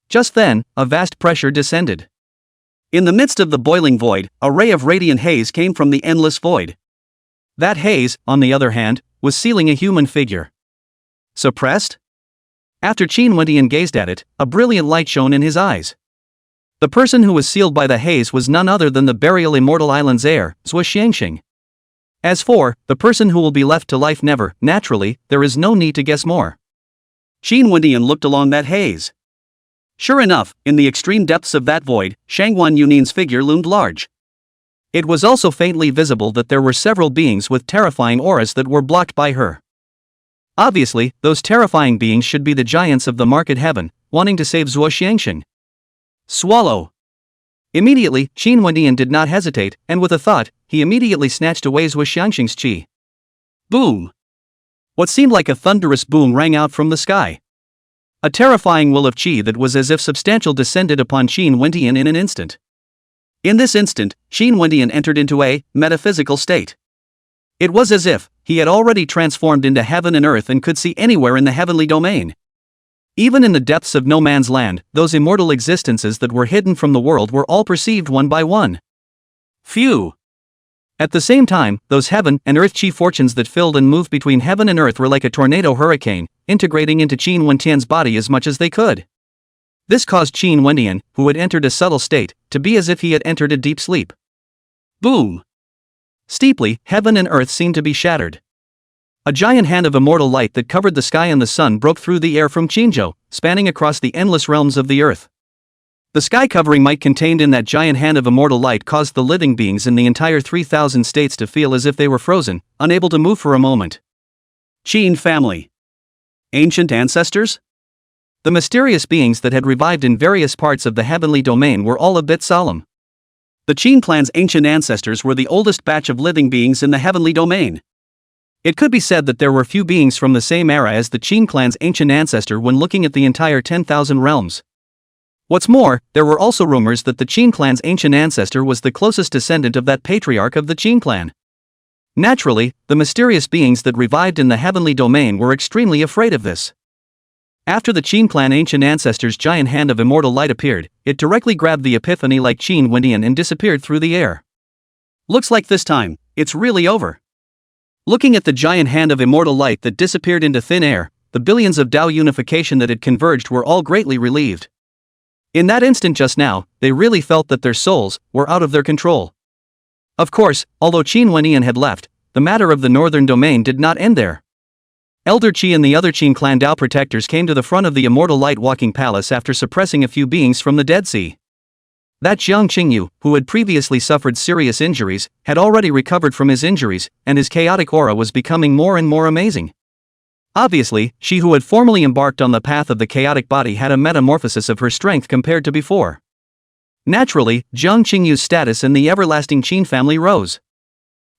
Just then, a vast pressure descended. In the midst of the boiling void, a ray of radiant haze came from the endless void. That haze, on the other hand, was sealing a human figure. Suppressed? After Qin Wendian gazed at it, a brilliant light shone in his eyes. The person who was sealed by the haze was none other than the burial immortal island's heir, Zhuo Xiangxing. As for the person who will be left to life never, naturally, there is no need to guess more. Qin Wendian looked along that haze. Sure enough, in the extreme depths of that void, Shang Guanyun's figure loomed large. It was also faintly visible that there were several beings with terrifying auras that were blocked by her. Obviously, those terrifying beings should be the giants of the market heaven, wanting to save Zhuo Xiangxing. Swallow! Immediately, Qin Wendian did not hesitate, and with a thought, he immediately snatched away Zhuo Xiangxing's qi. Boom! What seemed like a thunderous boom rang out from the sky. A terrifying will of qi that was as if substantial descended upon Qin Wendian in an instant. In this instant, Qin Wendian entered into a metaphysical state. It was as if he had already transformed into heaven and earth and could see anywhere in the heavenly domain. Even in the depths of no man's land, those immortal existences that were hidden from the world were all perceived one by one. Phew! At the same time, those heaven and earth chi fortunes that filled and moved between heaven and earth were like a tornado hurricane, integrating into Qin Wendian's body as much as they could. This caused Qin Wendian, who had entered a subtle state, to be as if he had entered a deep sleep. Boom! Steeply, heaven and earth seemed to be shattered. A giant hand of immortal light that covered the sky and the sun broke through the air from Qinzhou, spanning across the endless realms of the earth. The sky covering might contained in that giant hand of immortal light caused the living beings in the entire 3,000 states to feel as if they were frozen, unable to move for a moment. Qin family. Ancient ancestors? The mysterious beings that had revived in various parts of the heavenly domain were all a bit solemn. The Qin clan's ancient ancestors were the oldest batch of living beings in the heavenly domain. It could be said that there were few beings from the same era as the Qin clan's ancient ancestor when looking at the entire 10,000 realms. What's more, there were also rumors that the Qin clan's ancient ancestor was the closest descendant of that patriarch of the Qin clan. Naturally, the mysterious beings that revived in the heavenly domain were extremely afraid of this. After the Qin clan ancient ancestor's giant hand of immortal light appeared, it directly grabbed the epiphany like Qin Wendian and disappeared through the air. Looks like this time, it's really over. Looking at the giant hand of immortal light that disappeared into thin air, the billions of Tao unification that had converged were all greatly relieved. In that instant just now, they really felt that their souls were out of their control. Of course, although Qin Wendian had left, the matter of the northern domain did not end there. Elder Qi and the other Qin clan Tao protectors came to the front of the immortal light walking palace after suppressing a few beings from the Dead Sea. That Jiang Qingyu, who had previously suffered serious injuries, had already recovered from his injuries, and his chaotic aura was becoming more and more amazing. Obviously, she who had formerly embarked on the path of the chaotic body had a metamorphosis of her strength compared to before. Naturally, Jiang Qingyu's status in the everlasting Qin family rose.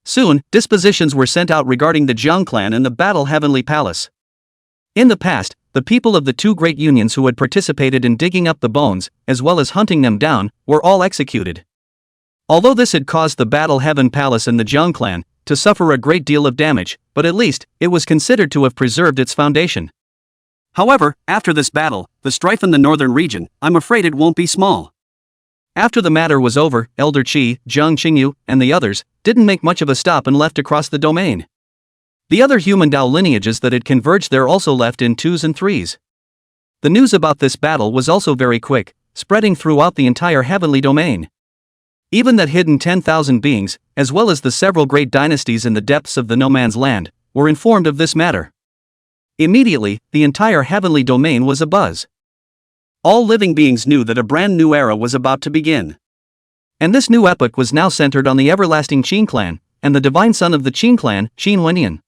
Soon, dispositions were sent out regarding the Jiang clan and the Battle Heavenly Palace. In the past, the people of the two great unions who had participated in digging up the bones, as well as hunting them down, were all executed. Although this had caused the Battle Heaven Palace and the Jiang clan to suffer a great deal of damage, but at least, it was considered to have preserved its foundation. However, after this battle, the strife in the northern region, I'm afraid it won't be small. After the matter was over, Elder Qi, Jiang Qingyu, and the others didn't make much of a stop and left across the domain. The other human Tao lineages that had converged there also left in twos and threes. The news about this battle was also very quick, spreading throughout the entire heavenly domain. Even that hidden 10,000 beings, as well as the several great dynasties in the depths of the no man's land, were informed of this matter. Immediately, the entire heavenly domain was abuzz. All living beings knew that a brand new era was about to begin. And this new epoch was now centered on the everlasting Qin clan, and the divine son of the Qin clan, Qin Wendian.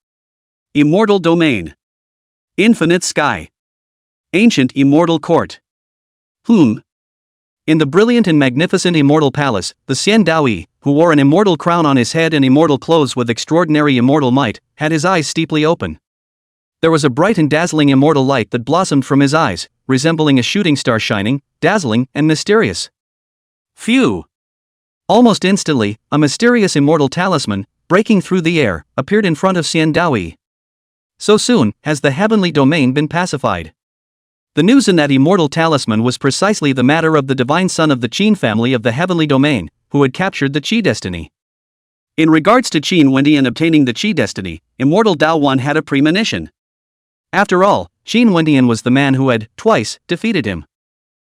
Immortal domain. Infinite sky. Ancient immortal court. In the brilliant and magnificent immortal palace, the Xian Daoyi, who wore an immortal crown on his head and immortal clothes with extraordinary immortal might, had his eyes steeply open. There was a bright and dazzling immortal light that blossomed from his eyes, resembling a shooting star shining, dazzling, and mysterious. Phew! Almost instantly, a mysterious immortal talisman breaking through the air, appeared in front of Xian Daoyi. So soon has the heavenly domain been pacified. The news in that immortal talisman was precisely the matter of the divine son of the Qin family of the heavenly domain, who had captured the Qi destiny. In regards to Qin Wendian obtaining the Qi destiny, immortal Dao Wan had a premonition. After all, Qin Wendian was the man who had, twice, defeated him.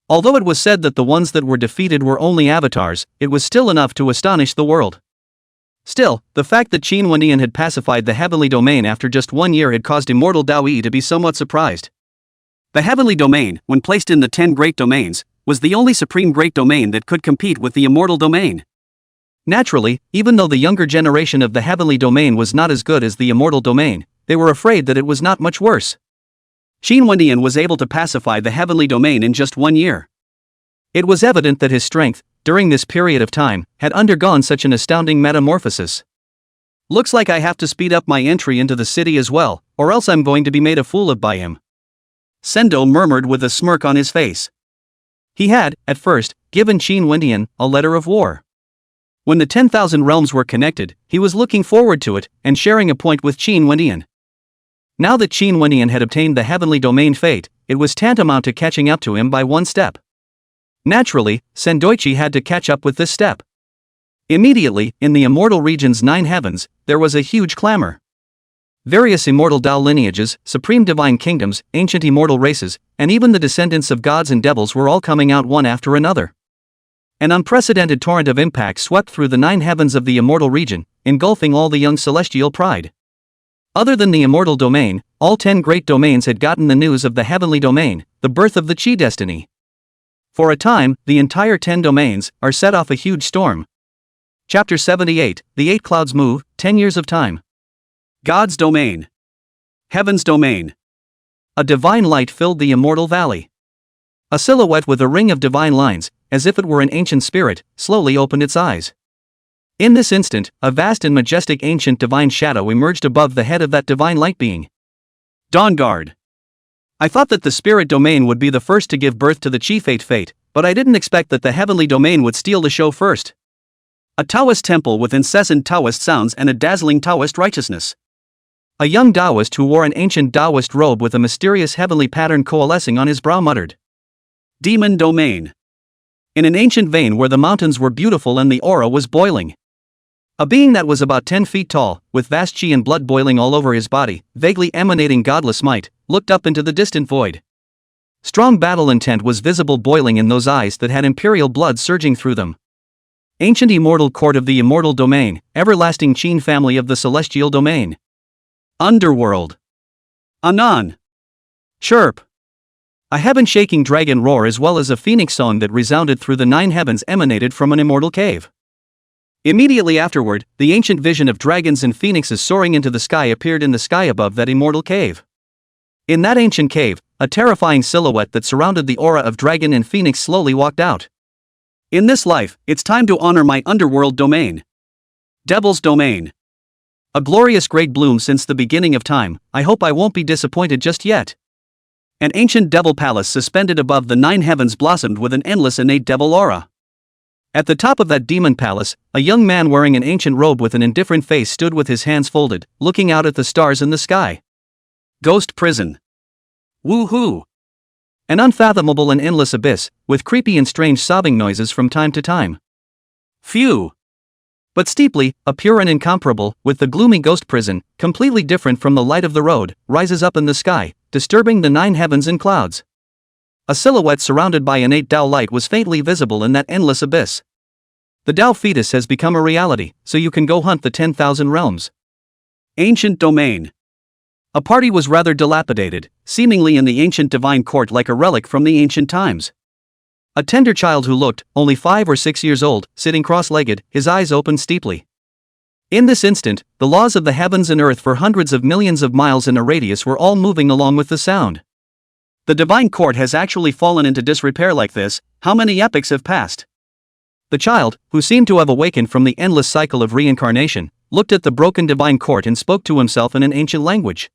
Although it was said that the ones that were defeated were only avatars, it was still enough to astonish the world. Still, the fact that Qin Wendian had pacified the heavenly domain after just 1 year had caused immortal Dao Yi to be somewhat surprised. The heavenly domain, when placed in the 10 great domains, was the only supreme great domain that could compete with the immortal domain. Naturally, even though the younger generation of the heavenly domain was not as good as the immortal domain, they were afraid that it was not much worse. Qin Wendian was able to pacify the heavenly domain in just 1 year. It was evident that his strength, during this period of time, had undergone such an astounding metamorphosis. Looks like I have to speed up my entry into the city as well, or else I'm going to be made a fool of by him. Sendo murmured with a smirk on his face. He had, at first, given Qin Wendian a letter of war. When the 10,000 realms were connected, he was looking forward to it and sharing a point with Qin Wendian. Now that Qin Wendian had obtained the heavenly domain fate, it was tantamount to catching up to him by 1 step. Naturally, Sendoichi had to catch up with this step. Immediately, in the immortal region's 9 heavens, there was a huge clamor. Various immortal Dao lineages, supreme divine kingdoms, ancient immortal races, and even the descendants of gods and devils were all coming out one after another. An unprecedented torrent of impact swept through the 9 heavens of the immortal region, engulfing all the young celestial pride. Other than the immortal domain, all 10 great domains had gotten the news of the heavenly domain, the birth of the Qi destiny. For a time, the entire 10 domains are set off a huge storm. Chapter 78, The 8 Clouds Move, 10 Years of Time. God's Domain. Heaven's Domain. A divine light filled the immortal valley. A silhouette with a ring of divine lines, as if it were an ancient spirit, slowly opened its eyes. In this instant, a vast and majestic ancient divine shadow emerged above the head of that divine light being. Dawnguard. I thought that the spirit domain would be the first to give birth to the Qi fate, but I didn't expect that the heavenly domain would steal the show first. A Taoist temple with incessant Taoist sounds and a dazzling Taoist righteousness. A young Taoist who wore an ancient Taoist robe with a mysterious heavenly pattern coalescing on his brow muttered. Demon Domain. In an ancient vein where the mountains were beautiful and the aura was boiling. A being that was about 10 feet tall, with vast chi and blood boiling all over his body, vaguely emanating godless might, looked up into the distant void. Strong battle intent was visible boiling in those eyes that had imperial blood surging through them. Ancient immortal court of the immortal domain, everlasting Qin family of the celestial domain. Underworld. Anon. Chirp. A heaven-shaking dragon roar as well as a phoenix song that resounded through the 9 heavens emanated from an immortal cave. Immediately afterward, the ancient vision of dragons and phoenixes soaring into the sky appeared in the sky above that immortal cave. In that ancient cave, a terrifying silhouette that surrounded the aura of dragon and phoenix slowly walked out. In this life, it's time to honor my underworld domain. Devil's Domain. A glorious great bloom since the beginning of time, I hope I won't be disappointed just yet. An ancient devil palace suspended above the 9 heavens blossomed with an endless innate devil aura. At the top of that demon palace, a young man wearing an ancient robe with an indifferent face stood with his hands folded, looking out at the stars in the sky. Ghost Prison. Woo-hoo! An unfathomable and endless abyss, with creepy and strange sobbing noises from time to time. Phew! But steeply, a pure and incomparable, with the gloomy ghost prison, completely different from the light of the road, rises up in the sky, disturbing the 9 heavens and clouds. A silhouette surrounded by innate Tao light was faintly visible in that endless abyss. The Tao fetus has become a reality, so you can go hunt the 10,000 realms. Ancient Domain. A party was rather dilapidated, seemingly in the ancient divine court like a relic from the ancient times. A tender child who looked only 5 or 6 years old, sitting cross-legged, his eyes opened steeply. In this instant, the laws of the heavens and earth for hundreds of millions of miles in a radius were all moving along with the sound. The divine court has actually fallen into disrepair like this. How many epochs have passed? The child, who seemed to have awakened from the endless cycle of reincarnation, looked at the broken divine court and spoke to himself in an ancient language.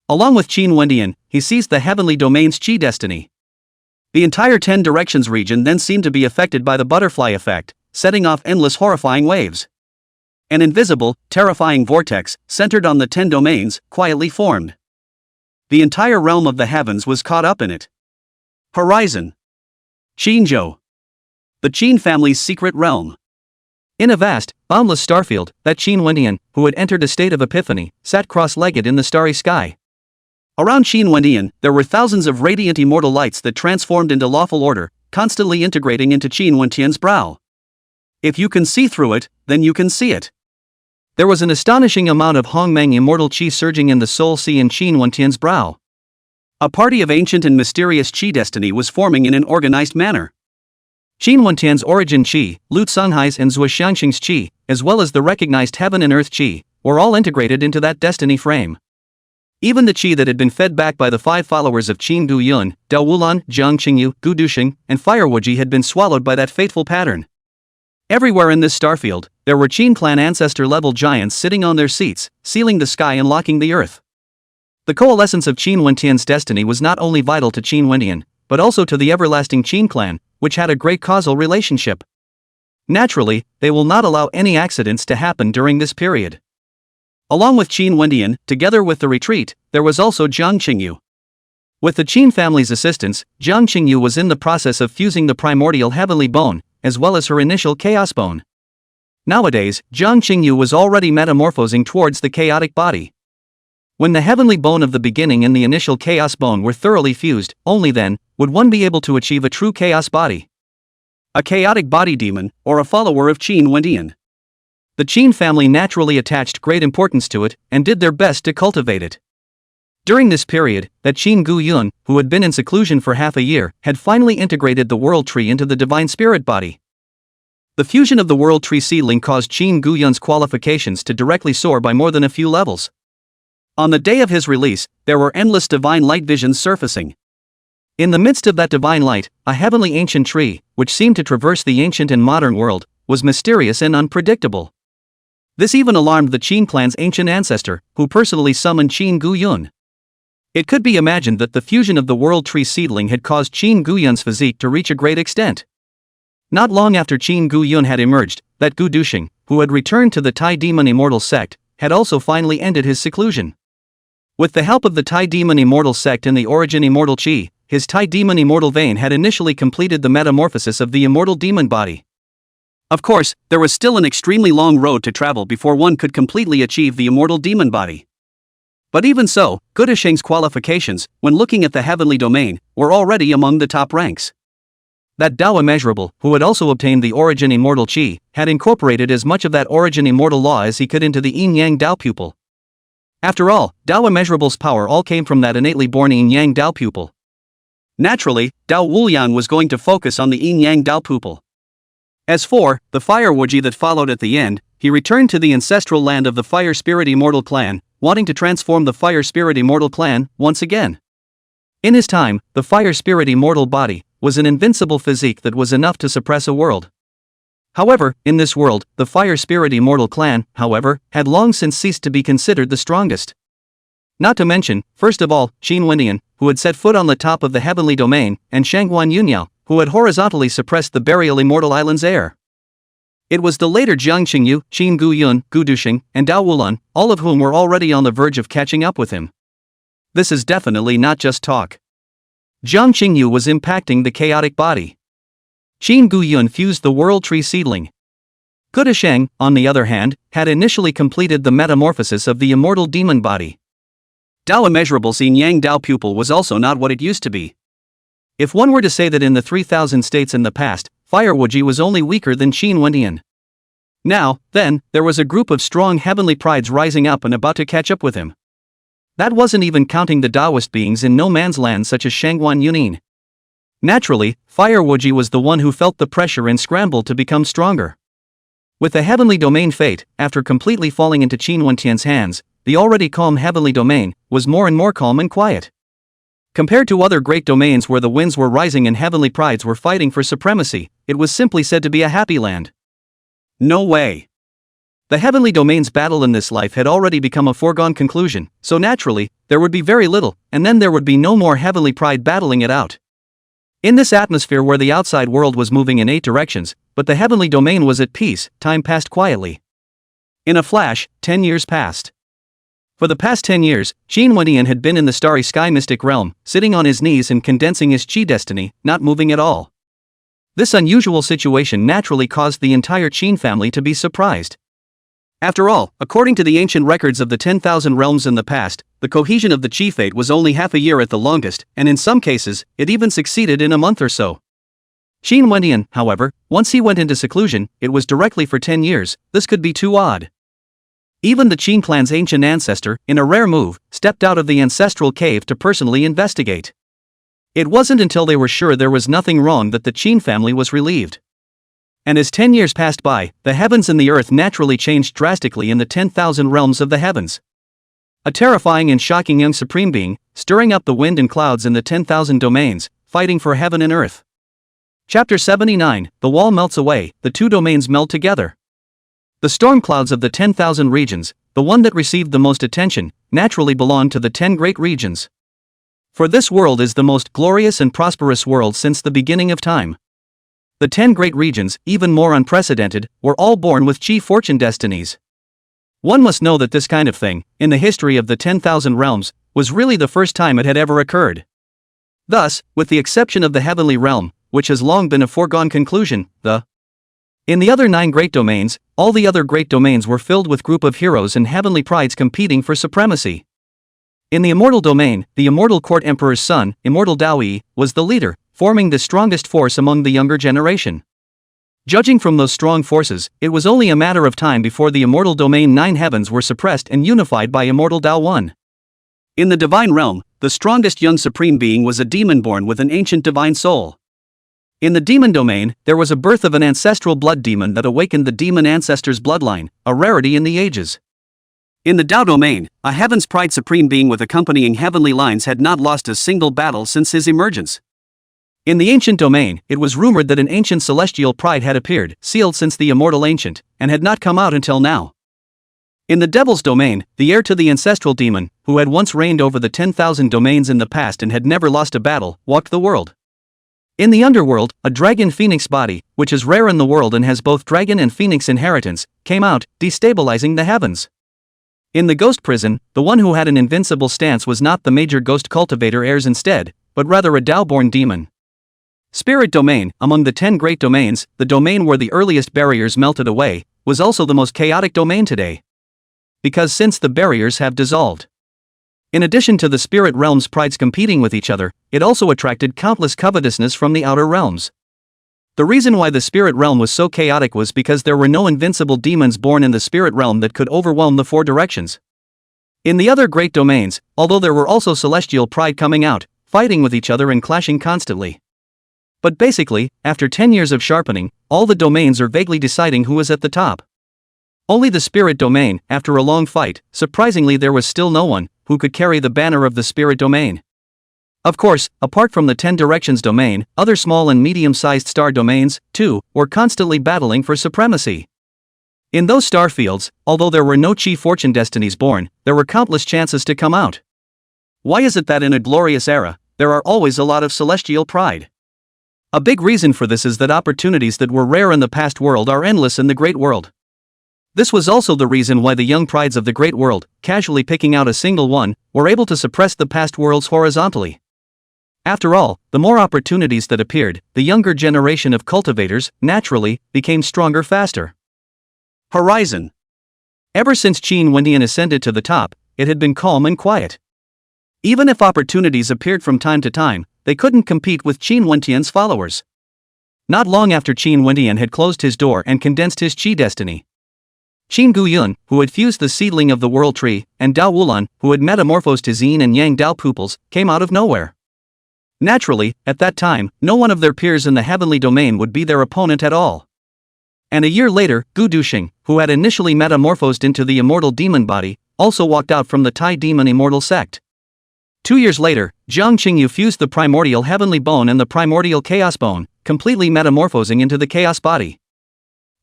Along with Qin Wendian, he seized the heavenly domain's Qi destiny. The entire 10 directions region then seemed to be affected by the butterfly effect, setting off endless horrifying waves. An invisible, terrifying vortex, centered on the 10 domains, quietly formed. The entire realm of the heavens was caught up in it. Horizon. Qinzhou. The Qin family's secret realm. In a vast, boundless starfield, that Qin Wendian, who had entered a state of epiphany, sat cross-legged in the starry sky. Around Qin Wendian, there were thousands of radiant immortal lights that transformed into lawful order, constantly integrating into Qin Wentian's brow. If you can see through it, then you can see it. There was an astonishing amount of Hongmeng immortal qi surging in the soul sea in Qin Wentian's brow. A party of ancient and mysterious qi destiny was forming in an organized manner. Qin Wentian's origin qi, Lu Tsunghai's and Zhuo Xiangxing's qi, as well as the recognized heaven and earth qi, were all integrated into that destiny frame. Even the qi that had been fed back by the 5 followers of Qin Gu Yun, Dao Wulan, Jiang Qingyu, Gu Duxing, and Fire Wuji had been swallowed by that fateful pattern. Everywhere in this starfield, there were Qin clan ancestor-level giants sitting on their seats, sealing the sky and locking the earth. The coalescence of Qin Wentian's destiny was not only vital to Qin Wendian, but also to the everlasting Qin clan, which had a great causal relationship. Naturally, they will not allow any accidents to happen during this period. Along with Qin Wendian, together with the retreat, there was also Jiang Qingyu. With the Qin family's assistance, Jiang Qingyu was in the process of fusing the primordial heavenly bone, as well as her initial chaos bone. Nowadays, Jiang Qingyu was already metamorphosing towards the chaotic body. When the heavenly bone of the beginning and the initial chaos bone were thoroughly fused, only then would one be able to achieve a true chaos body. A chaotic body demon, or a follower of Qin Wendian. The Qin family naturally attached great importance to it and did their best to cultivate it. During this period, that Qin Gu Yun, who had been in seclusion for half a year, had finally integrated the world tree into the divine spirit body. The fusion of the world tree seedling caused Qin Gu Yun's qualifications to directly soar by more than a few levels. On the day of his release, there were endless divine light visions surfacing. In the midst of that divine light, a heavenly ancient tree, which seemed to traverse the ancient and modern world, was mysterious and unpredictable. This even alarmed the Qin clan's ancient ancestor, who personally summoned Qin Gu Yun. It could be imagined that the fusion of the world tree seedling had caused Qin Gu Yun's physique to reach a great extent. Not long after Qin Gu Yun had emerged, that Gu Duxing, who had returned to the Tai Demon Immortal sect, had also finally ended his seclusion. With the help of the Tai Demon Immortal sect and the Origin Immortal Qi, his Tai Demon Immortal vein had initially completed the metamorphosis of the immortal demon body. Of course, there was still an extremely long road to travel before one could completely achieve the immortal demon body. But even so, Gu Duxing's qualifications, when looking at the heavenly domain, were already among the top ranks. That Tao Immeasurable, who had also obtained the Origin Immortal Qi, had incorporated as much of that Origin Immortal Law as he could into the Yin-Yang Tao pupil. After all, Tao Immeasurable's power all came from that innately born Yin-Yang Tao pupil. Naturally, Tao Wulian was going to focus on the Yin-Yang Tao pupil. As for the Fire Wuji that followed at the end, he returned to the ancestral land of the Fire Spirit Immortal clan, wanting to transform the Fire Spirit Immortal clan once again. In his time, the Fire Spirit Immortal body was an invincible physique that was enough to suppress a world. However, in this world, the Fire Spirit Immortal clan, however, had long since ceased to be considered the strongest. Not to mention, first of all, Qin Wendian, who had set foot on the top of the heavenly domain, and Shangguan Yunyao, who had horizontally suppressed the burial Immortal Island's air. It was the later Jiang Qingyu, Qin Gu Yun, Gu Duxing, and Dao Wulan, all of whom were already on the verge of catching up with him. This is definitely not just talk. Jiang Qingyu was impacting the chaotic body. Qin Gu Yun fused the world tree seedling. Gu Duxing, on the other hand, had initially completed the metamorphosis of the immortal demon body. Tao Immeasurable's Yin-Yang Tao pupil was also not what it used to be. If one were to say that in the 3,000 states in the past, Fire Wuji was only weaker than Qin Wendian. Now, then, there was a group of strong heavenly prides rising up and about to catch up with him. That wasn't even counting the Taoist beings in no man's land such as Shangguan Yunin. Naturally, Fire Wuji was the one who felt the pressure and scrambled to become stronger. With the heavenly domain fate, after completely falling into Qin Wentian's hands, the already calm heavenly domain was more and more calm and quiet. Compared to other great domains where the winds were rising and heavenly prides were fighting for supremacy, it was simply said to be a happy land. No way. The heavenly domain's battle in this life had already become a foregone conclusion, so naturally, there would be very little, and then there would be no more heavenly pride battling it out. In this atmosphere where the outside world was moving in 8 directions, but the heavenly domain was at peace, time passed quietly. In a flash, 10 years passed. For the past 10 years, Qin Wendian had been in the starry sky mystic realm, sitting on his knees and condensing his chi destiny, not moving at all. This unusual situation naturally caused the entire Qin family to be surprised. After all, according to the ancient records of the 10,000 realms in the past, the cohesion of the chi fate was only half a year at the longest, and in some cases, it even succeeded in a month or so. Qin Wendian, however, once he went into seclusion, it was directly for 10 years. This could be too odd. Even the Qin clan's ancient ancestor, in a rare move, stepped out of the ancestral cave to personally investigate. It wasn't until they were sure there was nothing wrong that the Qin family was relieved. And as 10 years passed by, the heavens and the earth naturally changed drastically in the 10,000 realms of the heavens. A terrifying and shocking young supreme being, stirring up the wind and clouds in the 10,000 domains, fighting for heaven and earth. Chapter 79, The wall melts away, the two domains meld together. The storm clouds of the 10,000 regions, the one that received the most attention, naturally belonged to the 10 great regions. For this world is the most glorious and prosperous world since the beginning of time. The 10 great regions, even more unprecedented, were all born with chi fortune destinies. One must know that this kind of thing, in the history of the 10,000 realms, was really the first time it had ever occurred. Thus, with the exception of the heavenly realm, which has long been a foregone conclusion, in the other 9 great domains, all the other great domains were filled with group of heroes and heavenly prides competing for supremacy. In the immortal domain, the immortal court emperor's son, immortal Daoyi, was the leader, forming the strongest force among the younger generation. Judging from those strong forces, it was only a matter of time before the immortal domain 9 heavens were suppressed and unified by immortal Dao 1. In the divine realm, the strongest young supreme being was a demon born with an ancient divine soul. In the demon domain, there was a birth of an ancestral blood demon that awakened the demon ancestor's bloodline, a rarity in the ages. In the Dao domain, a heaven's pride supreme being with accompanying heavenly lines had not lost a single battle since his emergence. In the ancient domain, it was rumored that an ancient celestial pride had appeared, sealed since the immortal ancient, and had not come out until now. In the devil's domain, the heir to the ancestral demon, who had once reigned over the 10,000 domains in the past and had never lost a battle, walked the world. In the underworld, a dragon phoenix body, which is rare in the world and has both dragon and phoenix inheritance, came out, destabilizing the heavens. In the ghost prison, the one who had an invincible stance was not the major ghost cultivator heirs instead, but rather a Dao-born demon. Spirit domain, among the 10 great domains, the domain where the earliest barriers melted away, was also the most chaotic domain today. Because since the barriers have dissolved. In addition to the spirit realm's prides competing with each other, it also attracted countless covetousness from the outer realms. The reason why the spirit realm was so chaotic was because there were no invincible demons born in the spirit realm that could overwhelm the 4 directions. In the other great domains, although there were also celestial pride coming out, fighting with each other and clashing constantly. But basically, after 10 years of sharpening, all the domains are vaguely deciding who is at the top. Only the spirit domain, after a long fight, surprisingly there was still no one who could carry the banner of the spirit domain. Of course, apart from the 10 directions domain, other small and medium-sized star domains, too, were constantly battling for supremacy. In those star fields, although there were no chi fortune destinies born, there were countless chances to come out. Why is it that in a glorious era, there are always a lot of celestial pride? A big reason for this is that opportunities that were rare in the past world are endless in the great world. This was also the reason why the young prides of the great world, casually picking out a single one, were able to suppress the past worlds horizontally. After all, the more opportunities that appeared, the younger generation of cultivators, naturally, became stronger faster. Horizon. Ever since Qin Wendian ascended to the top, it had been calm and quiet. Even if opportunities appeared from time to time, they couldn't compete with Qin Wendian's followers. Not long after Qin Wendian had closed his door and condensed his chi destiny, Qin Guyun, who had fused the seedling of the world tree, and Dao Wulan, who had metamorphosed his yin and yang Dao pupils, came out of nowhere. Naturally, at that time, no one of their peers in the heavenly domain would be their opponent at all. And a year later, Gu Duxing, who had initially metamorphosed into the immortal demon body, also walked out from the Tai Demon Immortal sect. 2 years later, Jiang Qingyu fused the primordial heavenly bone and the primordial chaos bone, completely metamorphosing into the chaos body.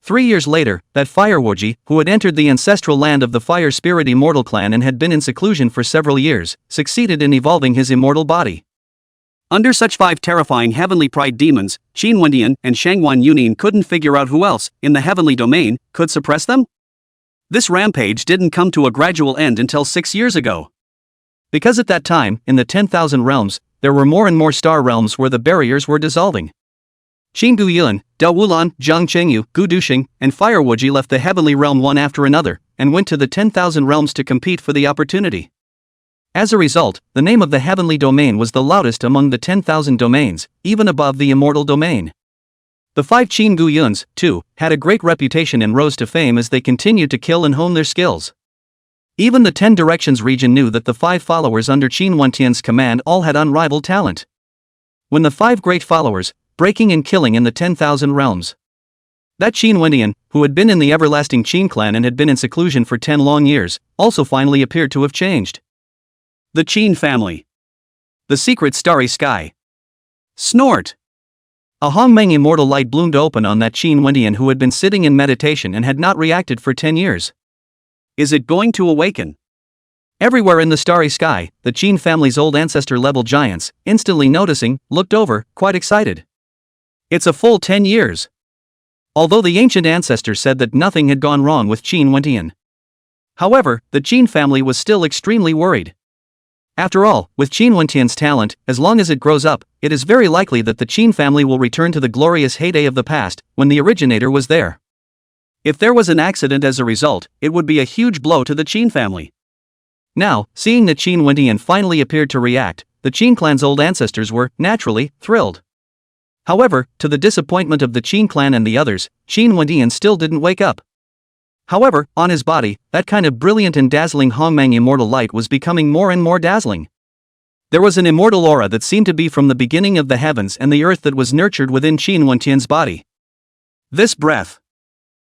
3 years later, that Fire Woji, who had entered the ancestral land of the Fire Spirit Immortal clan and had been in seclusion for several years, succeeded in evolving his immortal body. Under such 5 terrifying heavenly pride demons, Qin Wendian and Shangwan Yunin couldn't figure out who else, in the heavenly domain, could suppress them? This rampage didn't come to a gradual end until 6 years ago. Because at that time, in the 10,000 realms, there were more and more star realms where the barriers were dissolving. Qin Guyuan, Da Wulan, Zhang Chengyu, Gu Duxing, and Fire Wuji left the heavenly realm one after another, and went to the 10,000 realms to compete for the opportunity. As a result, the name of the heavenly domain was the loudest among the 10,000 domains, even above the immortal domain. The 5 Qin Guyuans, too, had a great reputation and rose to fame as they continued to kill and hone their skills. Even the 10 Directions region knew that the 5 followers under Qin Wentian's command all had unrivaled talent. When the 5 great followers, breaking and killing in the 10,000 realms. That Qin Wentian, who had been in the everlasting Qin clan and had been in seclusion for 10 long years, also finally appeared to have changed. The Qin family. The secret starry sky. Snort! A Hongmeng immortal light bloomed open on that Qin Wentian who had been sitting in meditation and had not reacted for 10 years. Is it going to awaken? Everywhere in the starry sky, the Qin family's old ancestor-level giants, instantly noticing, looked over, quite excited. It's a full 10 years. Although the ancient ancestor said that nothing had gone wrong with Qin Wentian. However, the Qin family was still extremely worried. After all, with Qin Wentian's talent, as long as it grows up, it is very likely that the Qin family will return to the glorious heyday of the past, when the originator was there. If there was an accident as a result, it would be a huge blow to the Qin family. Now, seeing that Qin Wentian finally appeared to react, the Qin clan's old ancestors were, naturally, thrilled. However, to the disappointment of the Qin clan and the others, Qin Wentian still didn't wake up. However, on his body, that kind of brilliant and dazzling Hongmeng immortal light was becoming more and more dazzling. There was an immortal aura that seemed to be from the beginning of the heavens and the earth that was nurtured within Qin Wentian's body. This breath.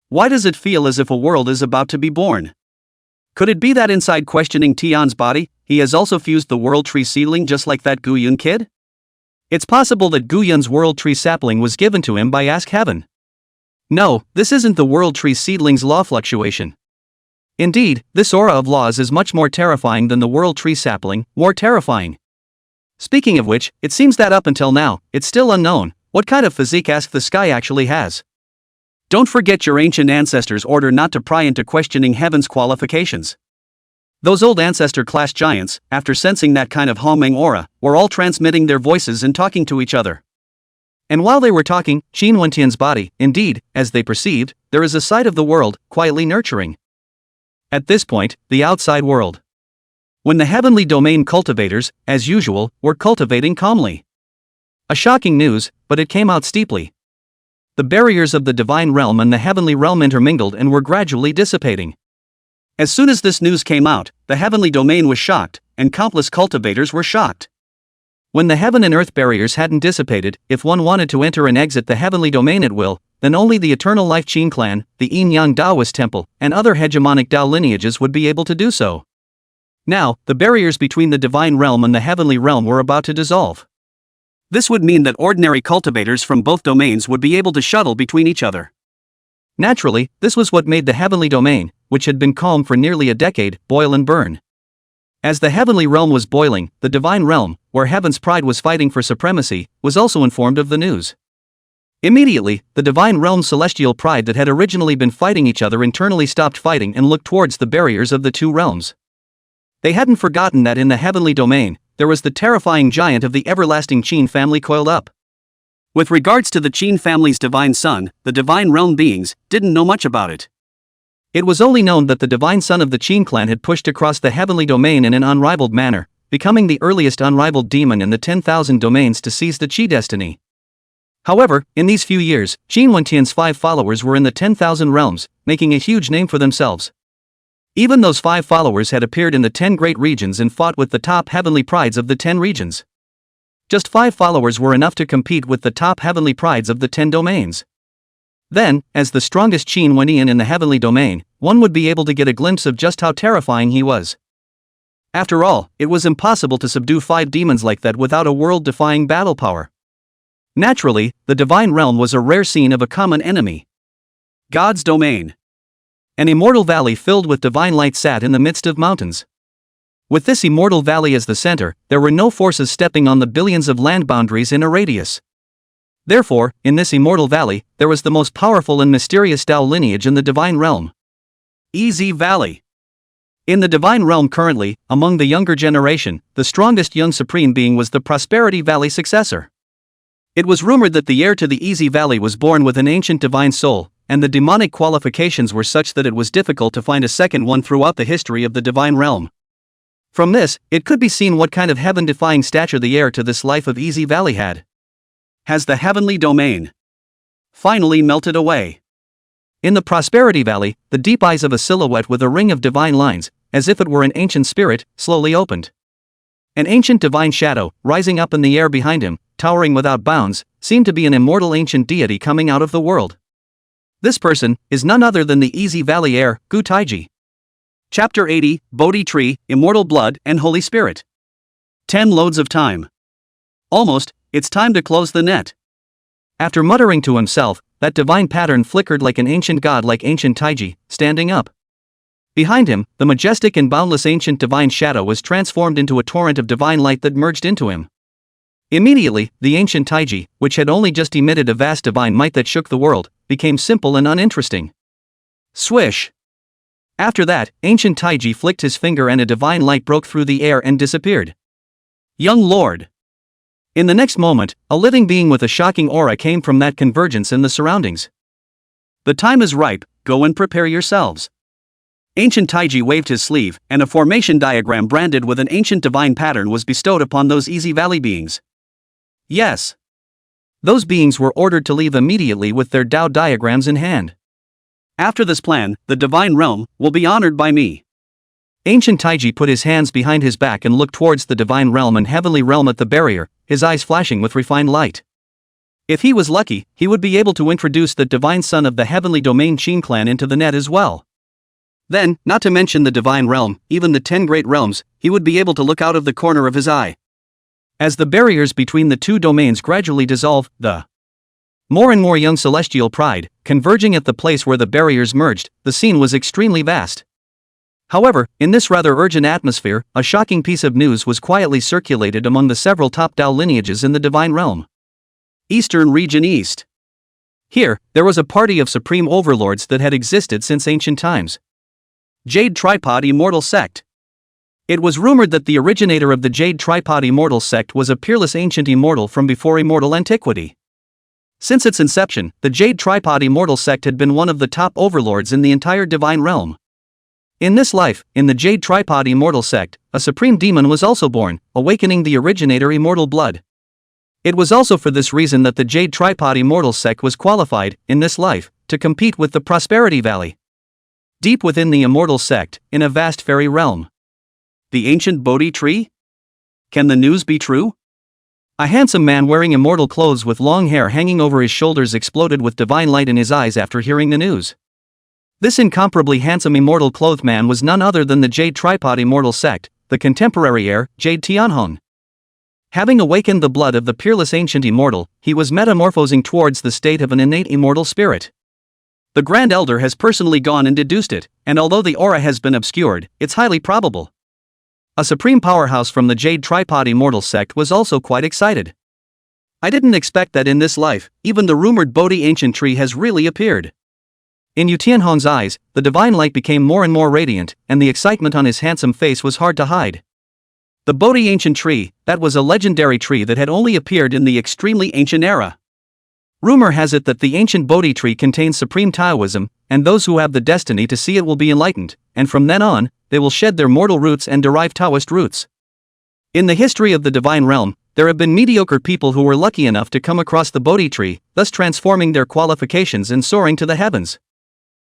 Why does it feel as if a world is about to be born? Could it be that inside questioning Tian's body, he has also fused the world tree seedling just like that Guyun kid? It's possible that Guyun's world tree sapling was given to him by Ask Heaven. No, this isn't the world tree seedling's law fluctuation. Indeed, this aura of laws is much more terrifying than the world tree sapling, more terrifying. Speaking of which, it seems that up until now, it's still unknown what kind of physique Ask the Sky actually has. Don't forget your ancient ancestors' order not to pry into questioning heaven's qualifications. Those old ancestor-class giants, after sensing that kind of Hongmeng aura, were all transmitting their voices and talking to each other. And while they were talking, Qin Wentian's body, indeed, as they perceived, there is a side of the world, quietly nurturing. At this point, the outside world. When the heavenly domain cultivators, as usual, were cultivating calmly. A shocking news, but it came out steeply. The barriers of the divine realm and the heavenly realm intermingled and were gradually dissipating. As soon as this news came out, the heavenly domain was shocked, and countless cultivators were shocked. When the heaven and earth barriers hadn't dissipated, if one wanted to enter and exit the heavenly domain at will, then only the eternal life Qin clan, the Yin-Yang Taoist temple, and other hegemonic Tao lineages would be able to do so. Now, the barriers between the divine realm and the heavenly realm were about to dissolve. This would mean that ordinary cultivators from both domains would be able to shuttle between each other. Naturally, this was what made the heavenly domain, which had been calm for nearly a decade, boil and burn. As the heavenly realm was boiling, the divine realm, where heaven's pride was fighting for supremacy, was also informed of the news. Immediately, the divine realm's celestial pride that had originally been fighting each other internally stopped fighting and looked towards the barriers of the two realms. They hadn't forgotten that in the heavenly domain, there was the terrifying giant of the everlasting Qin family coiled up. With regards to the Qin family's divine son, the divine realm beings didn't know much about it. It was only known that the divine son of the Qin clan had pushed across the heavenly domain in an unrivaled manner, becoming the earliest unrivaled demon in the 10,000 domains to seize the Qi destiny. However, in these few years, Qin Wentian's 5 followers were in the 10,000 realms, making a huge name for themselves. Even those 5 followers had appeared in the 10 great regions and fought with the top heavenly prides of the 10 regions. Just 5 followers were enough to compete with the top heavenly prides of the 10 domains. Then, as the strongest Qin Wentian in the heavenly domain, one would be able to get a glimpse of just how terrifying he was. After all, it was impossible to subdue 5 demons like that without a world-defying battle power. Naturally, the divine realm was a rare scene of a common enemy. God's domain. An immortal valley filled with divine light sat in the midst of mountains. With this immortal valley as the center, there were no forces stepping on the billions of land boundaries in a radius. Therefore, in this immortal valley, there was the most powerful and mysterious Tao lineage in the divine realm. Easy Valley. In the Divine Realm currently, among the younger generation, the strongest young supreme being was the Prosperity Valley successor. It was rumored that the heir to the Easy Valley was born with an ancient divine soul, and the demonic qualifications were such that it was difficult to find a second one throughout the history of the Divine Realm. From this, it could be seen what kind of heaven-defying stature the heir to this life of Easy Valley had. Has the heavenly domain finally melted away? In the Prosperity Valley, the deep eyes of a silhouette with a ring of divine lines, as if it were an ancient spirit, slowly opened. An ancient divine shadow, rising up in the air behind him, towering without bounds, seemed to be an immortal ancient deity coming out of the world. This person is none other than the Easy Valley heir, Gu Taiji. Chapter 80, Bodhi Tree, Immortal Blood and Holy Spirit. 10 loads of time. Almost, it's time to close the net. After muttering to himself, that divine pattern flickered like an ancient god like ancient Taiji, standing up. Behind him, the majestic and boundless ancient divine shadow was transformed into a torrent of divine light that merged into him. Immediately, the ancient Taiji, which had only just emitted a vast divine might that shook the world, became simple and uninteresting. Swish! After that, ancient Taiji flicked his finger and a divine light broke through the air and disappeared. Young Lord! In the next moment, a living being with a shocking aura came from that convergence in the surroundings. The time is ripe, go and prepare yourselves. Ancient Taiji waved his sleeve, and a formation diagram branded with an ancient divine pattern was bestowed upon those Easy Valley beings. Yes. Those beings were ordered to leave immediately with their Tao diagrams in hand. After this plan, the Divine Realm will be honored by me. Ancient Taiji put his hands behind his back and looked towards the Divine Realm and Heavenly Realm at the barrier, his eyes flashing with refined light. If he was lucky, he would be able to introduce the Divine Son of the Heavenly Domain Qin clan into the net as well. Then, not to mention the Divine Realm, even the 10 Great Realms, he would be able to look out of the corner of his eye. As the barriers between the two domains gradually dissolve, the more and more young celestial pride, converging at the place where the barriers merged, the scene was extremely vast. However, in this rather urgent atmosphere, a shocking piece of news was quietly circulated among the several top Tao lineages in the Divine Realm. Eastern Region East. Here, there was a party of supreme overlords that had existed since ancient times. Jade Tripod Immortal Sect. It was rumored that the originator of the Jade Tripod Immortal Sect was a peerless ancient immortal from before immortal antiquity. Since its inception, the Jade Tripod Immortal Sect had been one of the top overlords in the entire Divine Realm. In this life, in the Jade Tripod Immortal Sect, a supreme demon was also born, awakening the originator immortal blood. It was also for this reason that the Jade Tripod Immortal Sect was qualified, in this life, to compete with the Prosperity Valley. Deep within the immortal sect, in a vast fairy realm. The ancient Bodhi tree? Can the news be true? A handsome man wearing immortal clothes with long hair hanging over his shoulders exploded with divine light in his eyes after hearing the news. This incomparably handsome immortal clothed man was none other than the Jade Tripod Immortal Sect, the contemporary heir, Jade Tianhong. Having awakened the blood of the peerless ancient immortal, he was metamorphosing towards the state of an innate immortal spirit. The Grand Elder has personally gone and deduced it, and although the aura has been obscured, it's highly probable. A supreme powerhouse from the Jade Tripod Immortal Sect was also quite excited. I didn't expect that in this life, even the rumored Bodhi ancient tree has really appeared. In Yu Tianhong's eyes, the divine light became more and more radiant, and the excitement on his handsome face was hard to hide. The Bodhi ancient tree, that was a legendary tree that had only appeared in the extremely ancient era. Rumor has it that the ancient Bodhi tree contains supreme Taoism, and those who have the destiny to see it will be enlightened, and from then on, they will shed their mortal roots and derive Taoist roots. In the history of the Divine Realm, there have been mediocre people who were lucky enough to come across the Bodhi tree, thus transforming their qualifications and soaring to the heavens.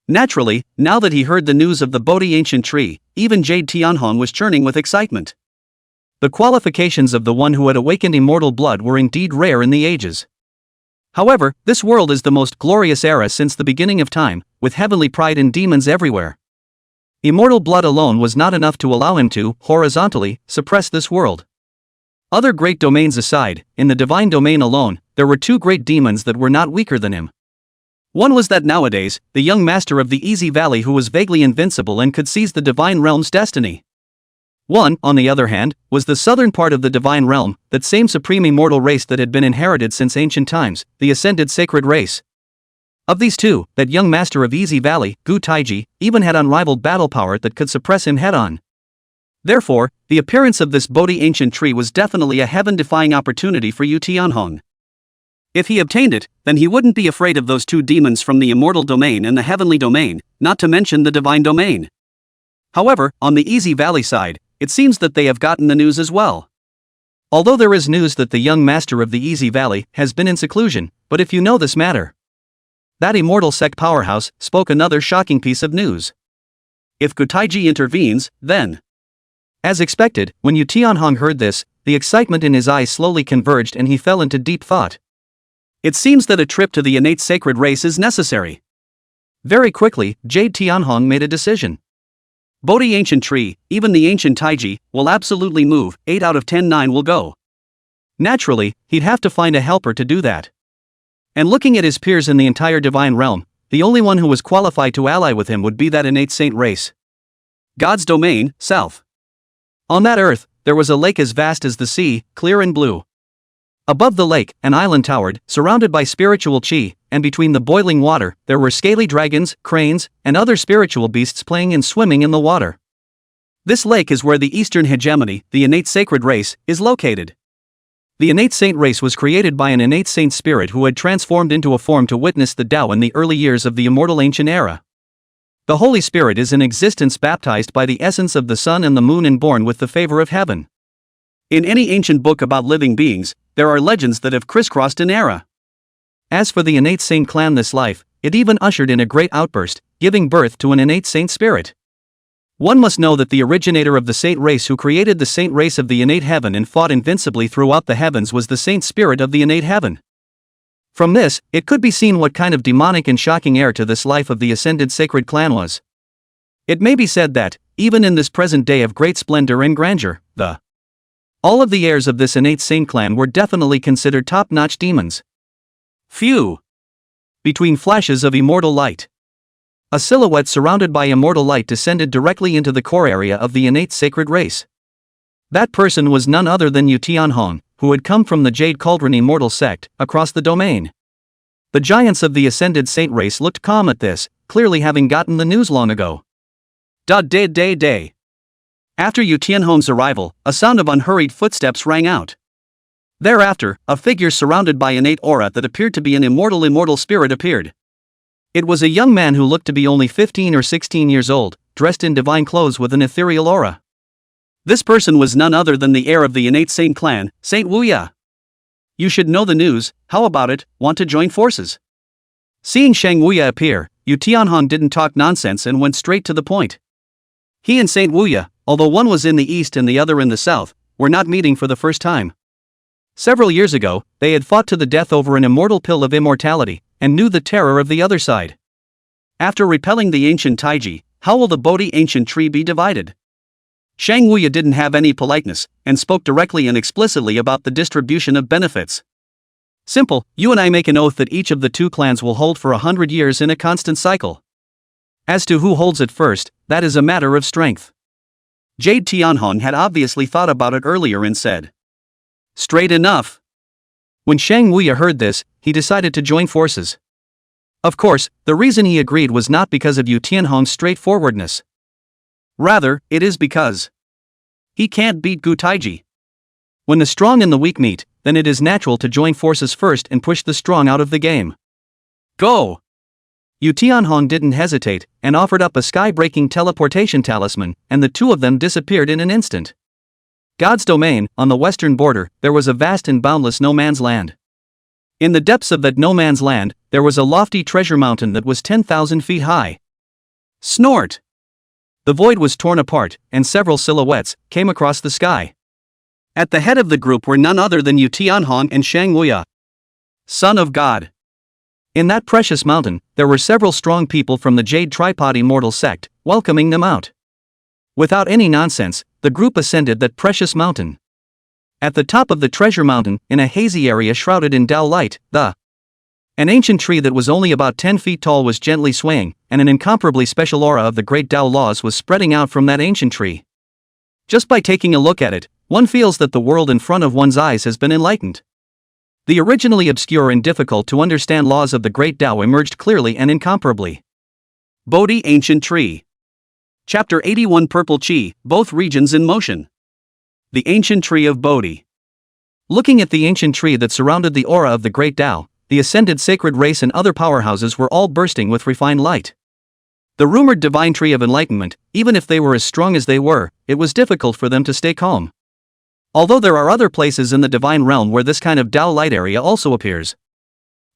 Naturally, now that he heard the news of the Bodhi ancient tree, even Jade Tianhong was churning with excitement. The qualifications of the one who had awakened immortal blood were indeed rare in the ages. However, this world is the most glorious era since the beginning of time, with heavenly pride and demons everywhere. Immortal blood alone was not enough to allow him to, horizontally, suppress this world. Other great domains aside, in the divine domain alone, there were 2 great demons that were not weaker than him. One was that nowadays, the young master of the Easy Valley who was vaguely invincible and could seize the Divine Realm's destiny. One, on the other hand, was the southern part of the Divine Realm, that same supreme immortal race that had been inherited since ancient times, the Ascended Sacred Race. Of these two, that young master of Easy Valley, Gu Taiji, even had unrivaled battle power that could suppress him head-on. Therefore, the appearance of this Bodhi ancient tree was definitely a heaven-defying opportunity for Yu Tianhong. If he obtained it, then he wouldn't be afraid of those two demons from the immortal domain and the heavenly domain, not to mention the divine domain. However, on the Easy Valley side, it seems that they have gotten the news as well. Although there is news that the young master of the Easy Valley has been in seclusion, but if you know this matter, that immortal sect powerhouse spoke another shocking piece of news. If Gu Taiji intervenes, then... As expected, when Yu Tianhong heard this, the excitement in his eyes slowly converged and he fell into deep thought. It seems that a trip to the innate sacred race is necessary. Very quickly, Jade Tianhong made a decision. Bodhi ancient tree, even the ancient Taiji, will absolutely move, 8 out of 10 9 will go. Naturally, he'd have to find a helper to do that. And looking at his peers in the entire divine realm, the only one who was qualified to ally with him would be that innate saint race. God's domain, south. On that earth, there was a lake as vast as the sea, clear and blue. Above the lake, an island towered, surrounded by spiritual chi, and between the boiling water, there were scaly dragons, cranes, and other spiritual beasts playing and swimming in the water. This lake is where the Eastern hegemony, the innate sacred race, is located. The innate saint race was created by an innate saint spirit who had transformed into a form to witness the Tao in the early years of the immortal ancient era. The Holy Spirit is in existence baptized by the essence of the sun and the moon and born with the favor of heaven. In any ancient book about living beings, there are legends that have crisscrossed an era. As for the innate saint clan this life, it even ushered in a great outburst, giving birth to an innate saint spirit. One must know that the originator of the saint race who created the saint race of the innate heaven and fought invincibly throughout the heavens was the saint spirit of the innate heaven. From this, it could be seen what kind of demonic and shocking heir to this life of the ascended sacred clan was. It may be said that, even in this present day of great splendor and grandeur, all of the heirs of this innate saint clan were definitely considered top-notch demons. Phew! Between flashes of immortal light, a silhouette surrounded by immortal light descended directly into the core area of the innate sacred race. That person was none other than Yu Tianhong, who had come from the Jade Cauldron immortal sect, across the domain. The giants of the ascended saint race looked calm at this, clearly having gotten the news long ago. Day. After Yu Tianhong's arrival, a sound of unhurried footsteps rang out. Thereafter, a figure surrounded by innate aura that appeared to be an immortal spirit appeared. It was a young man who looked to be only 15 or 16 years old, dressed in divine clothes with an ethereal aura. This person was none other than the heir of the innate saint clan, Saint Wuya. You should know the news, how about it, want to join forces? Seeing Shang Wuya appear, Yu Tianhong didn't talk nonsense and went straight to the point. He and Saint Wuya, although one was in the east and the other in the south, were not meeting for the first time. Several years ago, they had fought to the death over an immortal pill of immortality, and knew the terror of the other side. After repelling the ancient Taiji, how will the Bodhi ancient tree be divided? Shang Wuya didn't have any politeness, and spoke directly and explicitly about the distribution of benefits. Simple, you and I make an oath that each of the two clans will hold for 100 years in a constant cycle. As to who holds it first, that is a matter of strength. Jade Tianhong had obviously thought about it earlier and said, straight enough. When Shang Wuya heard this, he decided to join forces. Of course, the reason he agreed was not because of Yu Tianhong's straightforwardness. Rather, it is because he can't beat Gu Taiji. When the strong and the weak meet, then it is natural to join forces first and push the strong out of the game. Go! Yu Tianhong didn't hesitate, and offered up a sky-breaking teleportation talisman, and the two of them disappeared in an instant. God's domain, on the western border, there was a vast and boundless no-man's land. In the depths of that no-man's land, there was a lofty treasure mountain that was 10,000 feet high. Snort! The void was torn apart, and several silhouettes came across the sky. At the head of the group were none other than Yu Tianhong and Shang Wuya. Son of God. In that precious mountain, there were several strong people from the Jade Tripod immortal sect, welcoming them out. Without any nonsense, the group ascended that precious mountain. At the top of the treasure mountain, in a hazy area shrouded in Tao light, an ancient tree that was only about 10 feet tall was gently swaying, and an incomparably special aura of the great Tao laws was spreading out from that ancient tree. Just by taking a look at it, one feels that the world in front of one's eyes has been enlightened. The originally obscure and difficult to understand laws of the Great Tao emerged clearly and incomparably. Bodhi Ancient Tree. Chapter 81 Purple Chi, Both Regions in Motion. The Ancient Tree of Bodhi. Looking at the ancient tree that surrounded the aura of the Great Tao, the ascended sacred race and other powerhouses were all bursting with refined light. The rumored divine tree of enlightenment, even if they were as strong as they were, it was difficult for them to stay calm. Although there are other places in the divine realm where this kind of Tao light area also appears.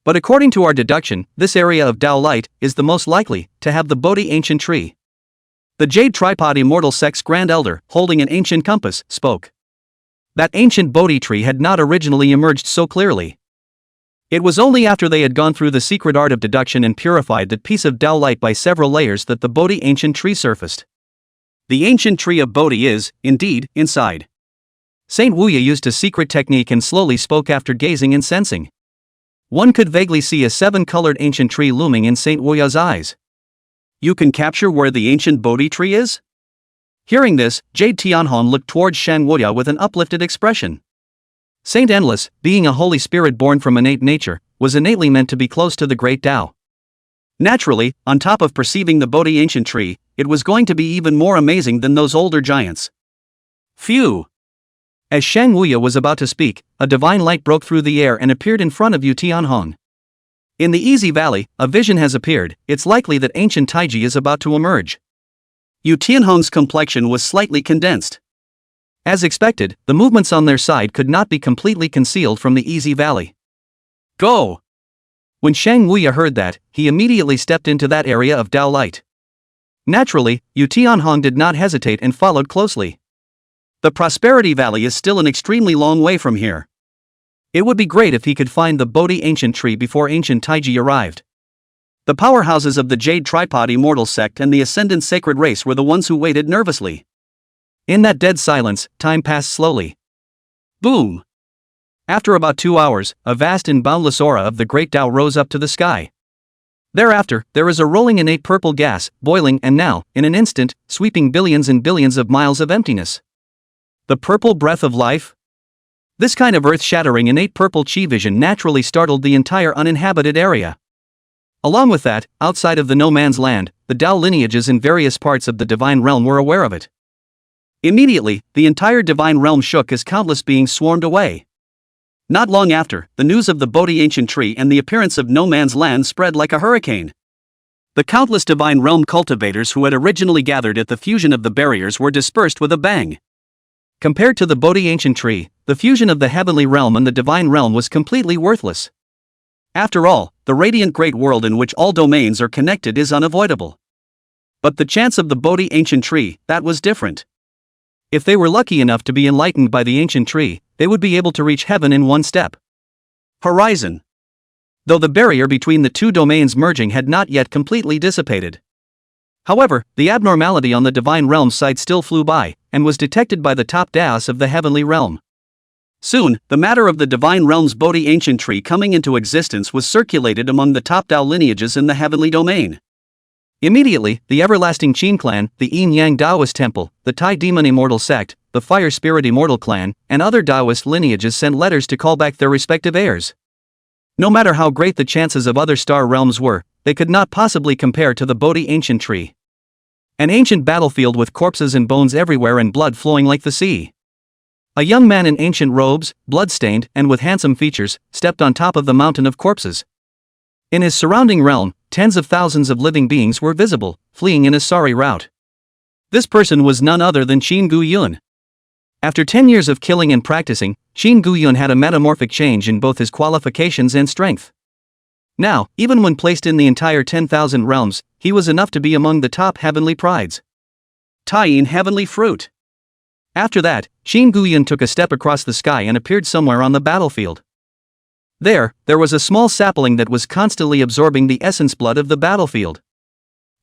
But according to our deduction, this area of Tao light is the most likely to have the Bodhi ancient tree. The Jade Tripod Immortal Sect's Grand Elder, holding an ancient compass, spoke. That ancient Bodhi tree had not originally emerged so clearly. It was only after they had gone through the secret art of deduction and purified that piece of Tao light by several layers that the Bodhi ancient tree surfaced. The ancient tree of Bodhi is, indeed, inside. Saint Wuya used a secret technique and slowly spoke after gazing and sensing. One could vaguely see a 7-colored ancient tree looming in Saint Wuya's eyes. You can capture where the ancient Bodhi tree is? Hearing this, Jade Tianhong looked towards Shan Wuya with an uplifted expression. Saint Endless, being a holy spirit born from innate nature, was innately meant to be close to the Great Tao. Naturally, on top of perceiving the Bodhi ancient tree, it was going to be even more amazing than those older giants. Phew! As Shang Wuya was about to speak, a divine light broke through the air and appeared in front of Yu Tianhong. In the Easy Valley, a vision has appeared. It's likely that ancient Taiji is about to emerge. Yu Tianhong's complexion was slightly condensed. As expected, the movements on their side could not be completely concealed from the Easy Valley. Go! When Shang Wuya heard that, he immediately stepped into that area of Tao light. Naturally, Yu Tianhong did not hesitate and followed closely. The Prosperity Valley is still an extremely long way from here. It would be great if he could find the Bodhi ancient tree before ancient Taiji arrived. The powerhouses of the Jade Tripod Immortal Sect and the Ascendant Sacred Race were the ones who waited nervously. In that dead silence, time passed slowly. Boom! After about 2 hours, a vast and boundless aura of the Great Tao rose up to the sky. Thereafter, there is a rolling innate purple gas, boiling and now, in an instant, sweeping billions and billions of miles of emptiness. The purple breath of life? This kind of earth-shattering innate purple chi vision naturally startled the entire uninhabited area. Along with that, outside of the no man's land, the Tao lineages in various parts of the divine realm were aware of it. Immediately, the entire divine realm shook as countless beings swarmed away. Not long after, the news of the Bodhi ancient tree and the appearance of no man's land spread like a hurricane. The countless divine realm cultivators who had originally gathered at the fusion of the barriers were dispersed with a bang. Compared to the Bodhi ancient tree, the fusion of the heavenly realm and the divine realm was completely worthless. After all, the radiant great world in which all domains are connected is unavoidable. But the chance of the Bodhi ancient tree, that was different. If they were lucky enough to be enlightened by the ancient tree, they would be able to reach heaven in one step. Horizon. Though the barrier between the two domains merging had not yet completely dissipated. However, the abnormality on the divine realm side still flew by, and was detected by the top dais of the heavenly realm. Soon, the matter of the divine realm's Bodhi ancient tree coming into existence was circulated among the top Tao lineages in the heavenly domain. Immediately, the everlasting Qin clan, the Yin Yang Taoist temple, the Tai Demon Immortal sect, the Fire Spirit Immortal clan, and other Taoist lineages sent letters to call back their respective heirs. No matter how great the chances of other star realms were, they could not possibly compare to the Bodhi ancient tree. An ancient battlefield with corpses and bones everywhere and blood flowing like the sea. A young man in ancient robes, blood-stained and with handsome features, stepped on top of the mountain of corpses. In his surrounding realm, tens of thousands of living beings were visible, fleeing in a sorry rout. This person was none other than Qin Guyun. After 10 years of killing and practicing, Qin Guyun had a metamorphic change in both his qualifications and strength. Now, even when placed in the entire 10,000 realms, he was enough to be among the top heavenly prides. Taiyin Heavenly Fruit. After that, Qin Guyun took a step across the sky and appeared somewhere on the battlefield. There was a small sapling that was constantly absorbing the essence blood of the battlefield.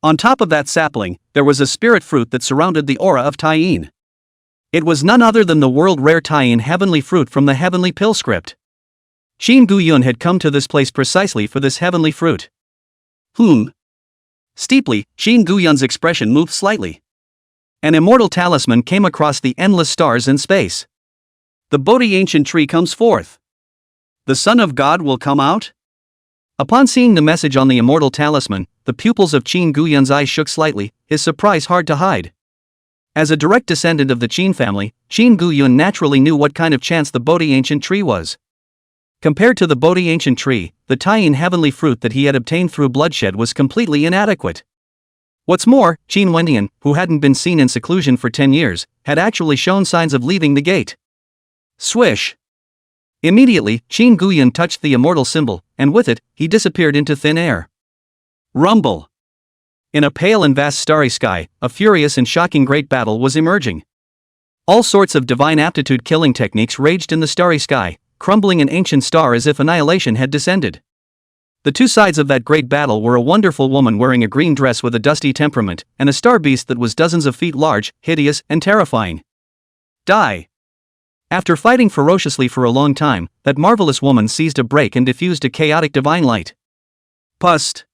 On top of that sapling, there was a spirit fruit that surrounded the aura of Taiyin. It was none other than the world-rare Taiyin Heavenly Fruit from the Heavenly Pill script. Qin Guyun had come to this place precisely for this heavenly fruit. Steeply, Qin Guyun's expression moved slightly. An immortal talisman came across the endless stars and space. The Bodhi ancient tree comes forth. The Son of God will come out? Upon seeing the message on the immortal talisman, the pupils of Qin Guyun's eyes shook slightly, his surprise hard to hide. As a direct descendant of the Qin family, Qin Guyun naturally knew what kind of chance the Bodhi ancient tree was. Compared to the Bodhi ancient tree, the Taiyin heavenly fruit that he had obtained through bloodshed was completely inadequate. What's more, Qin Wendian, who hadn't been seen in seclusion for 10 years, had actually shown signs of leaving the gate. Swish! Immediately, Qin Guyun touched the immortal symbol, and with it, he disappeared into thin air. Rumble! In a pale and vast starry sky, a furious and shocking great battle was emerging. All sorts of divine aptitude killing techniques raged in the starry sky, crumbling an ancient star as if annihilation had descended. The two sides of that great battle were a wonderful woman wearing a green dress with a dusty temperament, and a star beast that was dozens of feet large, hideous, and terrifying. Die! After fighting ferociously for a long time, that marvelous woman seized a break and diffused a chaotic divine light. Pust!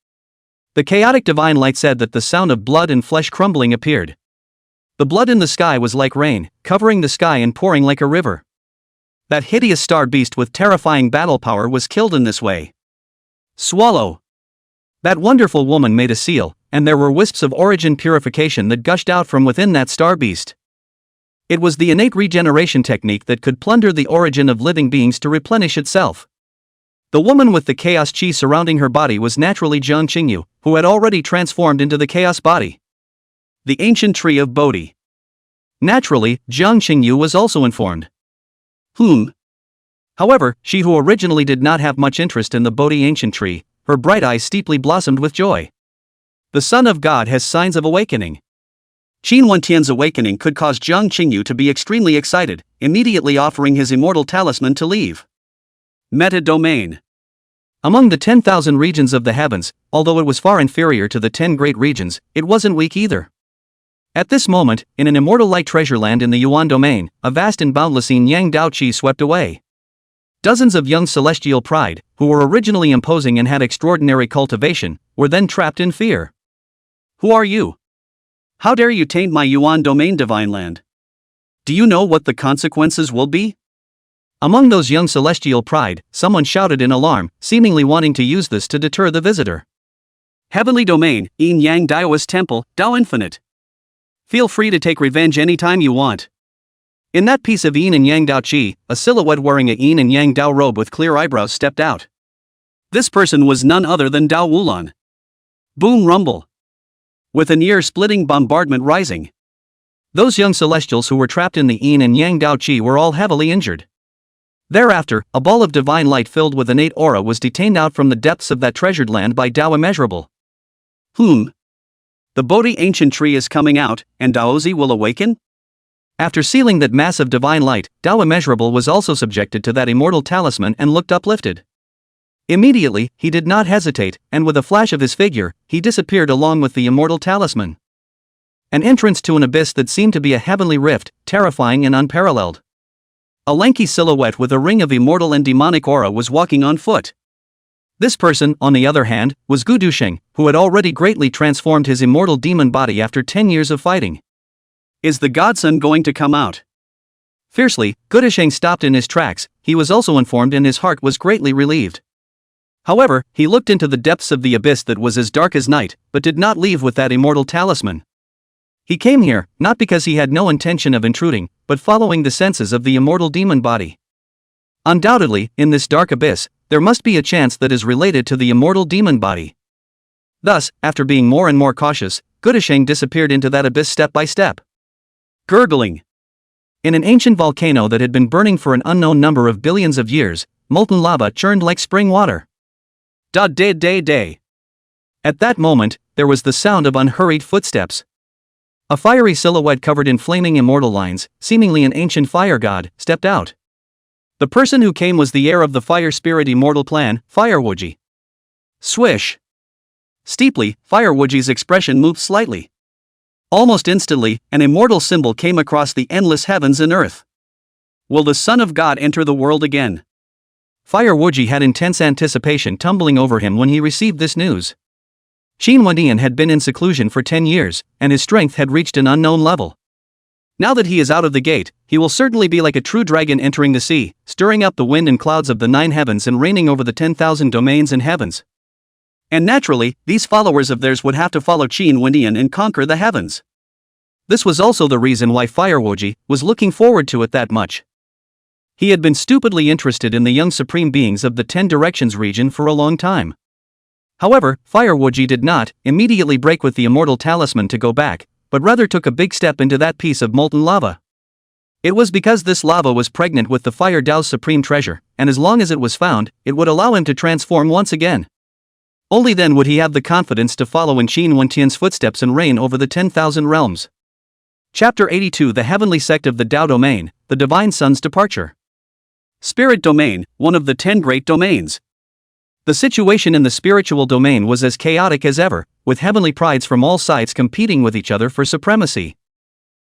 The chaotic divine light said that the sound of blood and flesh crumbling appeared. The blood in the sky was like rain, covering the sky and pouring like a river. That hideous star beast with terrifying battle power was killed in this way. Swallow! That wonderful woman made a seal, and there were wisps of origin purification that gushed out from within that star beast. It was the innate regeneration technique that could plunder the origin of living beings to replenish itself. The woman with the chaos chi surrounding her body was naturally Jiang Qingyu, who had already transformed into the chaos body. The ancient tree of Bodhi. Naturally, Jiang Qingyu was also informed. However, she who originally did not have much interest in the Bodhi ancient tree, her bright eyes steeply blossomed with joy. The Son of God has signs of awakening. Qin Wentian's awakening could cause Jiang Qingyu to be extremely excited, immediately offering his immortal talisman to leave. Meta domain. Among the 10,000 regions of the heavens, although it was far inferior to the 10 great regions, it wasn't weak either. At this moment, in an immortal light treasure land in the Yuan domain, a vast and boundless yin yang dao qi swept away. Dozens of young celestial pride, who were originally imposing and had extraordinary cultivation, were then trapped in fear. Who are you? How dare you taint my Yuan domain divine land? Do you know what the consequences will be? Among those young celestial pride, someone shouted in alarm, seemingly wanting to use this to deter the visitor. Heavenly domain, Yin Yang Daoist Temple, Dao Infinite. Feel free to take revenge anytime you want. In that piece of Yin and Yang Dao Qi, a silhouette wearing a Yin and Yang Dao robe with clear eyebrows stepped out. This person was none other than Dao Wulan. Boom rumble. With an ear-splitting bombardment rising. Those young celestials who were trapped in the Yin and Yang Dao Qi were all heavily injured. Thereafter, a ball of divine light filled with innate aura was detained out from the depths of that treasured land by Dao Immeasurable. The Bodhi ancient tree is coming out, and Daozi will awaken? After sealing that mass of divine light, Dao Immeasurable was also subjected to that immortal talisman and looked uplifted. Immediately, he did not hesitate, and with a flash of his figure, he disappeared along with the immortal talisman. An entrance to an abyss that seemed to be a heavenly rift, terrifying and unparalleled. A lanky silhouette with a ring of immortal and demonic aura was walking on foot. This person, on the other hand, was Gu Dusheng, who had already greatly transformed his immortal demon body after 10 years of fighting. Is the godson going to come out? Fiercely, Gu Dusheng stopped in his tracks. He was also informed and his heart was greatly relieved. However, he looked into the depths of the abyss that was as dark as night, but did not leave with that immortal talisman. He came here, not because he had no intention of intruding, but following the senses of the immortal demon body. Undoubtedly, in this dark abyss, there must be a chance that is related to the immortal demon body. Thus, after being more and more cautious, Gu Dusheng disappeared into that abyss step by step. Gurgling. In an ancient volcano that had been burning for an unknown number of billions of years, molten lava churned like spring water. Da-day-day-day. At that moment, there was the sound of unhurried footsteps. A fiery silhouette covered in flaming immortal lines, seemingly an ancient fire god, stepped out. The person who came was the heir of the fire spirit immortal clan, Firewuji. Swish. Steeply, Firewuji's expression moved slightly. Almost instantly, an immortal symbol came across the endless heavens and earth. Will the Son of God enter the world again? Firewuji had intense anticipation tumbling over him when he received this news. Qin Wendian had been in seclusion for 10 years, and his strength had reached an unknown level. Now that he is out of the gate, he will certainly be like a true dragon entering the sea, stirring up the wind and clouds of the 9 heavens and reigning over the 10,000 domains in heavens. And naturally, these followers of theirs would have to follow Qin Wendian and conquer the heavens. This was also the reason why Firewoji was looking forward to it that much. He had been stupidly interested in the young supreme beings of the 10 Directions region for a long time. However, Firewoji did not immediately break with the immortal talisman to go back, but rather took a big step into that piece of molten lava. It was because this lava was pregnant with the Fire Tao's supreme treasure, and as long as it was found, it would allow him to transform once again. Only then would he have the confidence to follow in Qin Wendian's footsteps and reign over the 10,000 realms. Chapter 82: The Heavenly Sect of the Tao Domain, the Divine Sun's Departure. Spirit Domain, one of the 10 great domains. The situation in the spiritual domain was as chaotic as ever, with heavenly prides from all sides competing with each other for supremacy.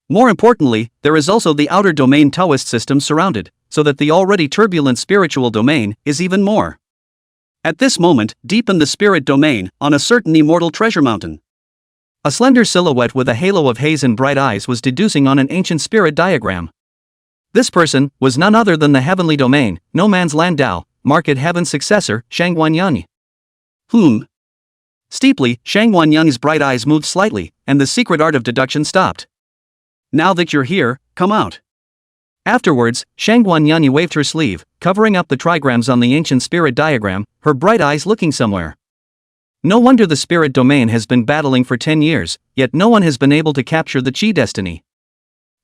More importantly, there is also the outer domain Taoist system surrounded, so that the already turbulent spiritual domain is even more. At this moment, deep in the spirit domain, on a certain immortal treasure mountain, a slender silhouette with a halo of haze and bright eyes was deducing on an ancient spirit diagram. This person was none other than the heavenly domain, no man's land Tao, market heaven's successor, Shangguanyang. Steeply, Shangguanyang's bright eyes moved slightly, and the secret art of deduction stopped. Now that you're here, come out. Afterwards, Shangguanyang waved her sleeve, covering up the trigrams on the ancient spirit diagram, her bright eyes looking somewhere. No wonder the spirit domain has been battling for 10 years, yet no one has been able to capture the Qi destiny.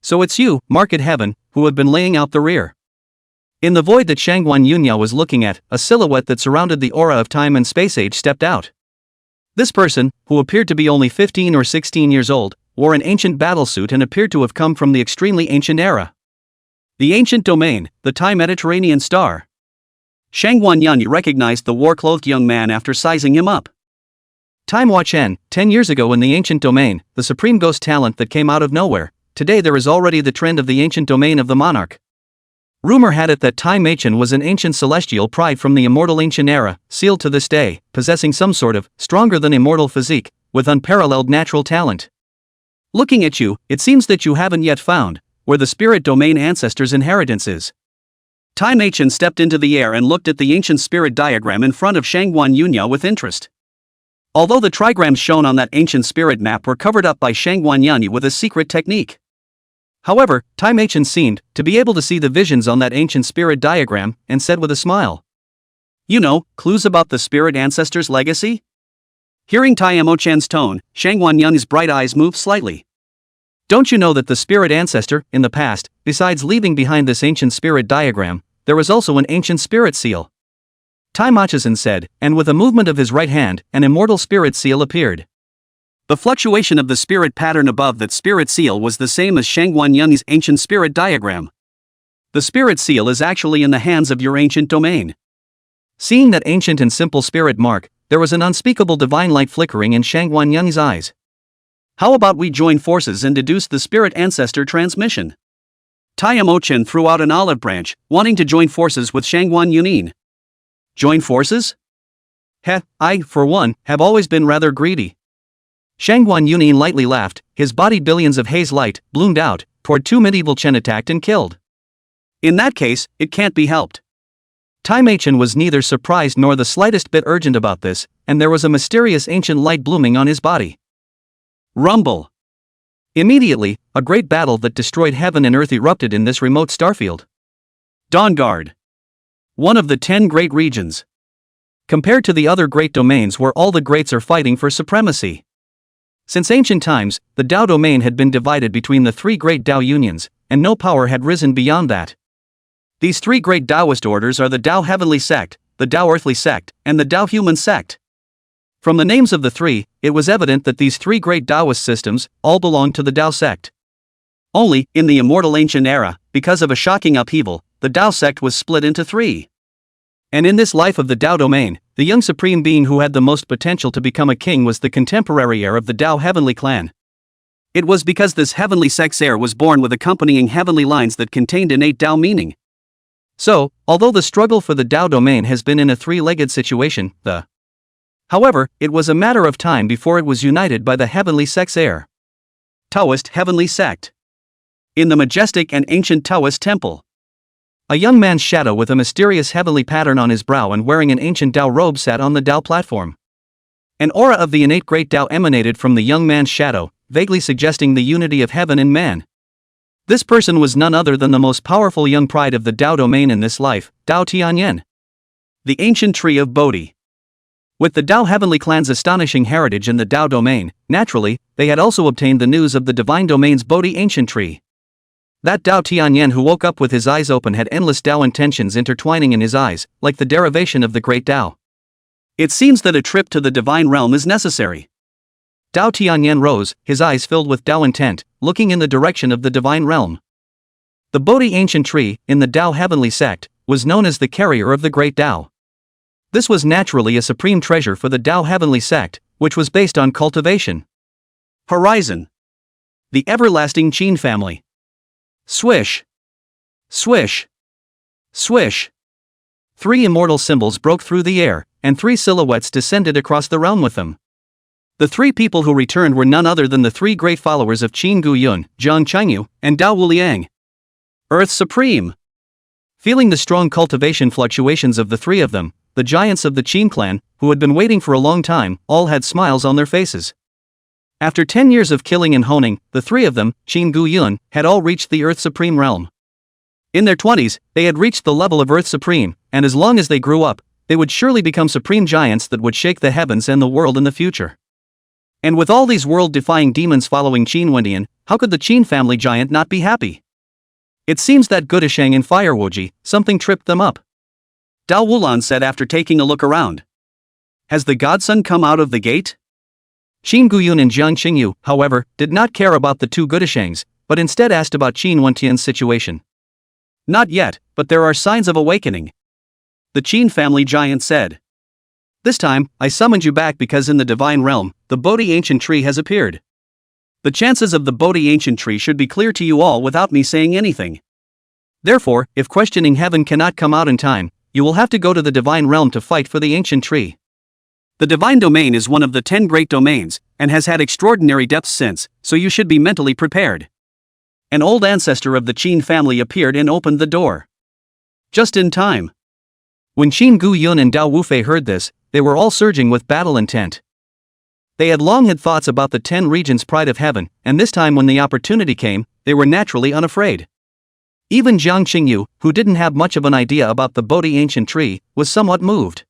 So it's you, market heaven, who have been laying out the rear. In the void that Shangguanyang was looking at, a silhouette that surrounded the aura of time and space-age stepped out. This person, who appeared to be only 15 or 16 years old, wore an ancient battlesuit and appeared to have come from the extremely ancient era. The ancient domain, the Thai Mediterranean star. Shangguanyang recognized the war-clothed young man after sizing him up. Time Hua Chen, 10 years ago in the ancient domain, the supreme ghost talent that came out of nowhere. Today there is already the trend of the ancient domain of the monarch. Rumor had it that Tai Mei-chen was an ancient celestial pride from the immortal ancient era, sealed to this day, possessing some sort of stronger than immortal physique, with unparalleled natural talent. Looking at you, it seems that you haven't yet found where the spirit domain ancestors' inheritance is. Tai Mei-chen stepped into the air and looked at the ancient spirit diagram in front of Shangguanyang with interest. Although the trigrams shown on that ancient spirit map were covered up by Shangguanyang with a secret technique. However, Tai Mei-chen seemed to be able to see the visions on that ancient spirit diagram, and said with a smile, "You know, clues about the spirit ancestors' legacy?" Hearing Tai Mo-chan's tone, Shangguanyang's bright eyes moved slightly. "Don't you know that the spirit ancestor, in the past, besides leaving behind this ancient spirit diagram, there was also an ancient spirit seal?" Tai Mo-chen said, and with a movement of his right hand, an immortal spirit seal appeared. The fluctuation of the spirit pattern above that spirit seal was the same as Shangguanyang's ancient spirit diagram. The spirit seal is actually in the hands of your ancient domain. Seeing that ancient and simple spirit mark, there was an unspeakable divine light flickering in Shangguanyang's eyes. How about we join forces and deduce the spirit ancestor transmission? Tai Mo-chen threw out an olive branch, wanting to join forces with Shangguanyang. Join forces? I, for one, have always been rather greedy. Shangguanyang lightly laughed, his body billions of haze light bloomed out, poured 2 medieval Chen attacked and killed. In that case, it can't be helped. Tai Mei-chen was neither surprised nor the slightest bit urgent about this, and there was a mysterious ancient light blooming on his body. Rumble. Immediately, a great battle that destroyed heaven and earth erupted in this remote starfield. Dawnguard. One of the 10 great regions. Compared to the other great domains where all the greats are fighting for supremacy. Since ancient times, the Tao domain had been divided between the 3 great Tao unions, and no power had risen beyond that. These 3 great Taoist orders are the Tao Heavenly Sect, the Tao Earthly Sect, and the Tao Human Sect. From the names of the 3, it was evident that these 3 great Taoist systems all belonged to the Tao sect. Only, in the immortal ancient era, because of a shocking upheaval, the Tao sect was split into 3. And in this life of the Tao domain, the young supreme being who had the most potential to become a king was the contemporary heir of the Tao Heavenly clan. It was because this heavenly sect's heir was born with accompanying heavenly lines that contained innate Tao meaning. So, although the struggle for the Tao domain has been in a 3-legged situation, however, it was a matter of time before it was united by the heavenly sect's heir. Taoist Heavenly Sect. In the majestic and ancient Taoist temple, a young man's shadow with a mysterious heavenly pattern on his brow and wearing an ancient Tao robe sat on the Tao platform. An aura of the innate great Tao emanated from the young man's shadow, vaguely suggesting the unity of heaven and man. This person was none other than the most powerful young pride of the Tao domain in this life, Tao Tianyan, the ancient tree of Bodhi. With the Tao heavenly clan's astonishing heritage in the Tao domain, naturally, they had also obtained the news of the divine domain's Bodhi ancient tree. That Tao Tianyan who woke up with his eyes open had endless Tao intentions intertwining in his eyes, like the derivation of the great Tao. It seems that a trip to the divine realm is necessary. Tao Tianyan rose, his eyes filled with Tao intent, looking in the direction of the divine realm. The Bodhi ancient tree, in the Tao heavenly sect, was known as the carrier of the great Tao. This was naturally a supreme treasure for the Tao heavenly sect, which was based on cultivation. Horizon. The everlasting Qin family. Swish. Swish. Swish. 3 immortal symbols broke through the air, and 3 silhouettes descended across the realm with them. The 3 people who returned were none other than the 3 great followers of Qin Guyun, Zhang Chengyu, and Dao Wuliang. Earth Supreme. Feeling the strong cultivation fluctuations of the 3 of them, the giants of the Qin clan, who had been waiting for a long time, all had smiles on their faces. After 10 years of killing and honing, the 3 of them, Qin Guyun, had all reached the Earth Supreme realm. In their 20s, they had reached the level of Earth Supreme, and as long as they grew up, they would surely become supreme giants that would shake the heavens and the world in the future. And with all these world-defying demons following Qin Wendian, how could the Qin family giant not be happy? It seems that Gudashang and Firewoji, something tripped them up. Dao Wulan said after taking a look around. Has the godson come out of the gate? Qin Guyun and Jiang Qingyu, however, did not care about the 2 Gudashangs, but instead asked about Qin Wentian's situation. Not yet, but there are signs of awakening. The Qin family giant said. This time, I summoned you back because in the divine realm, the Bodhi ancient tree has appeared. The chances of the Bodhi ancient tree should be clear to you all without me saying anything. Therefore, if questioning heaven cannot come out in time, you will have to go to the divine realm to fight for the ancient tree. The divine domain is one of the 10 great domains, and has had extraordinary depths since, so you should be mentally prepared. An old ancestor of the Qin family appeared and opened the door. Just in time. When Qin Guyun and Dao Wufei heard this, they were all surging with battle intent. They had long had thoughts about the 10 regions' pride of heaven, and this time when the opportunity came, they were naturally unafraid. Even Jiang Qingyu, who didn't have much of an idea about the Bodhi ancient tree, was somewhat moved.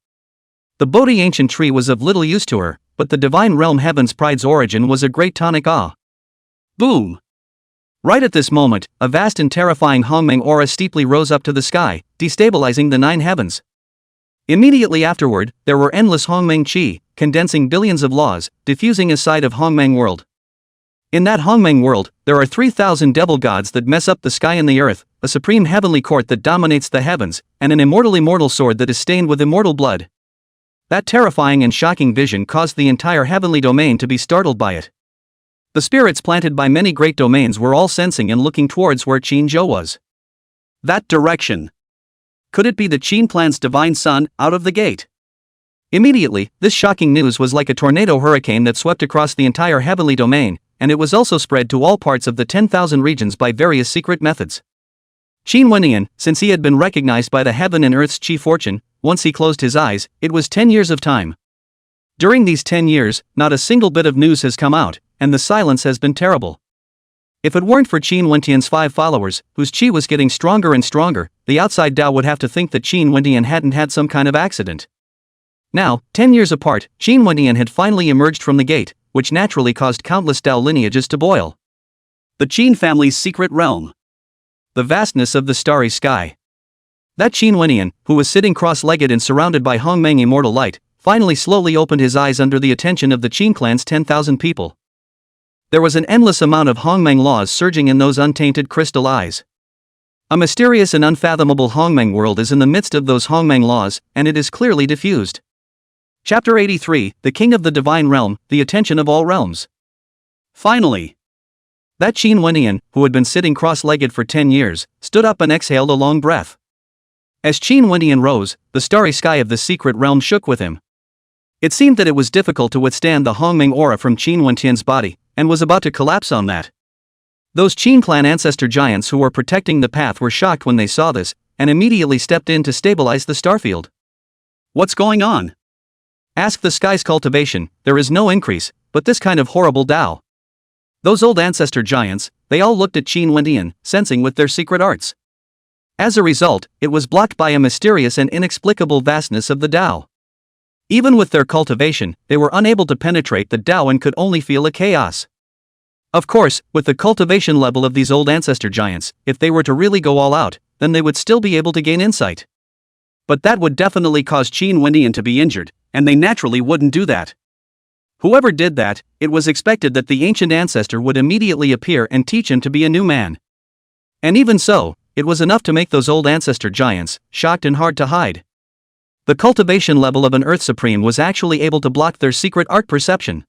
The Bodhi ancient tree was of little use to her, but the divine realm heaven's pride's origin was a great tonic awe. Boom! Right at this moment, a vast and terrifying Hongmeng aura steeply rose up to the sky, destabilizing the 9 heavens. Immediately afterward, there were endless Hongmeng Qi, condensing billions of laws, diffusing a side of Hongmeng world. In that Hongmeng world, there are 3,000 devil gods that mess up the sky and the earth, a supreme heavenly court that dominates the heavens, and an immortal sword that is stained with immortal blood. That terrifying and shocking vision caused the entire heavenly domain to be startled by it. The spirits planted by many great domains were all sensing and looking towards where Qin Zhou was. That direction. Could it be the Qin clan's divine son, out of the gate? Immediately, this shocking news was like a tornado hurricane that swept across the entire heavenly domain, and it was also spread to all parts of the 10,000 regions by various secret methods. Qin Wendian, since he had been recognized by the heaven and earth's Qi fortune, once he closed his eyes, it was 10 years of time. During these 10 years, not a single bit of news has come out, and the silence has been terrible. If it weren't for Qin Wentian's 5 followers, whose Qi was getting stronger and stronger, the outside Dao would have to think that Qin Wendian hadn't had some kind of accident. Now, 10 years apart, Qin Wendian had finally emerged from the gate, which naturally caused countless Dao lineages to boil. The Qin family's secret realm. The vastness of the starry sky. That Qin Wendian, who was sitting cross-legged and surrounded by Hongmeng immortal light, finally slowly opened his eyes under the attention of the Qin clan's 10,000 people. There was an endless amount of Hongmeng laws surging in those untainted crystal eyes. A mysterious and unfathomable Hongmeng world is in the midst of those Hongmeng laws, and it is clearly diffused. Chapter 83, The King of the Divine Realm, the Attention of All Realms. Finally, that Qin Wendian, who had been sitting cross-legged for 10 years, stood up and exhaled a long breath. As Qin Wendian rose, the starry sky of the secret realm shook with him. It seemed that it was difficult to withstand the Hongmeng aura from Qin Wentian's body, and was about to collapse on that. Those Qin clan ancestor giants who were protecting the path were shocked when they saw this, and immediately stepped in to stabilize the starfield. What's going on? Ask the sky's cultivation, there is no increase, but this kind of horrible Tao. Those old ancestor giants, they all looked at Qin Wendian, sensing with their secret arts. As a result, it was blocked by a mysterious and inexplicable vastness of the Tao. Even with their cultivation, they were unable to penetrate the Tao and could only feel a chaos. Of course, with the cultivation level of these old ancestor giants, if they were to really go all out, then they would still be able to gain insight. But that would definitely cause Qin Wendian to be injured, and they naturally wouldn't do that. Whoever did that, it was expected that the ancient ancestor would immediately appear and teach him to be a new man. And even so, it was enough to make those old ancestor giants shocked and hard to hide. The cultivation level of an Earth Supreme was actually able to block their secret art perception.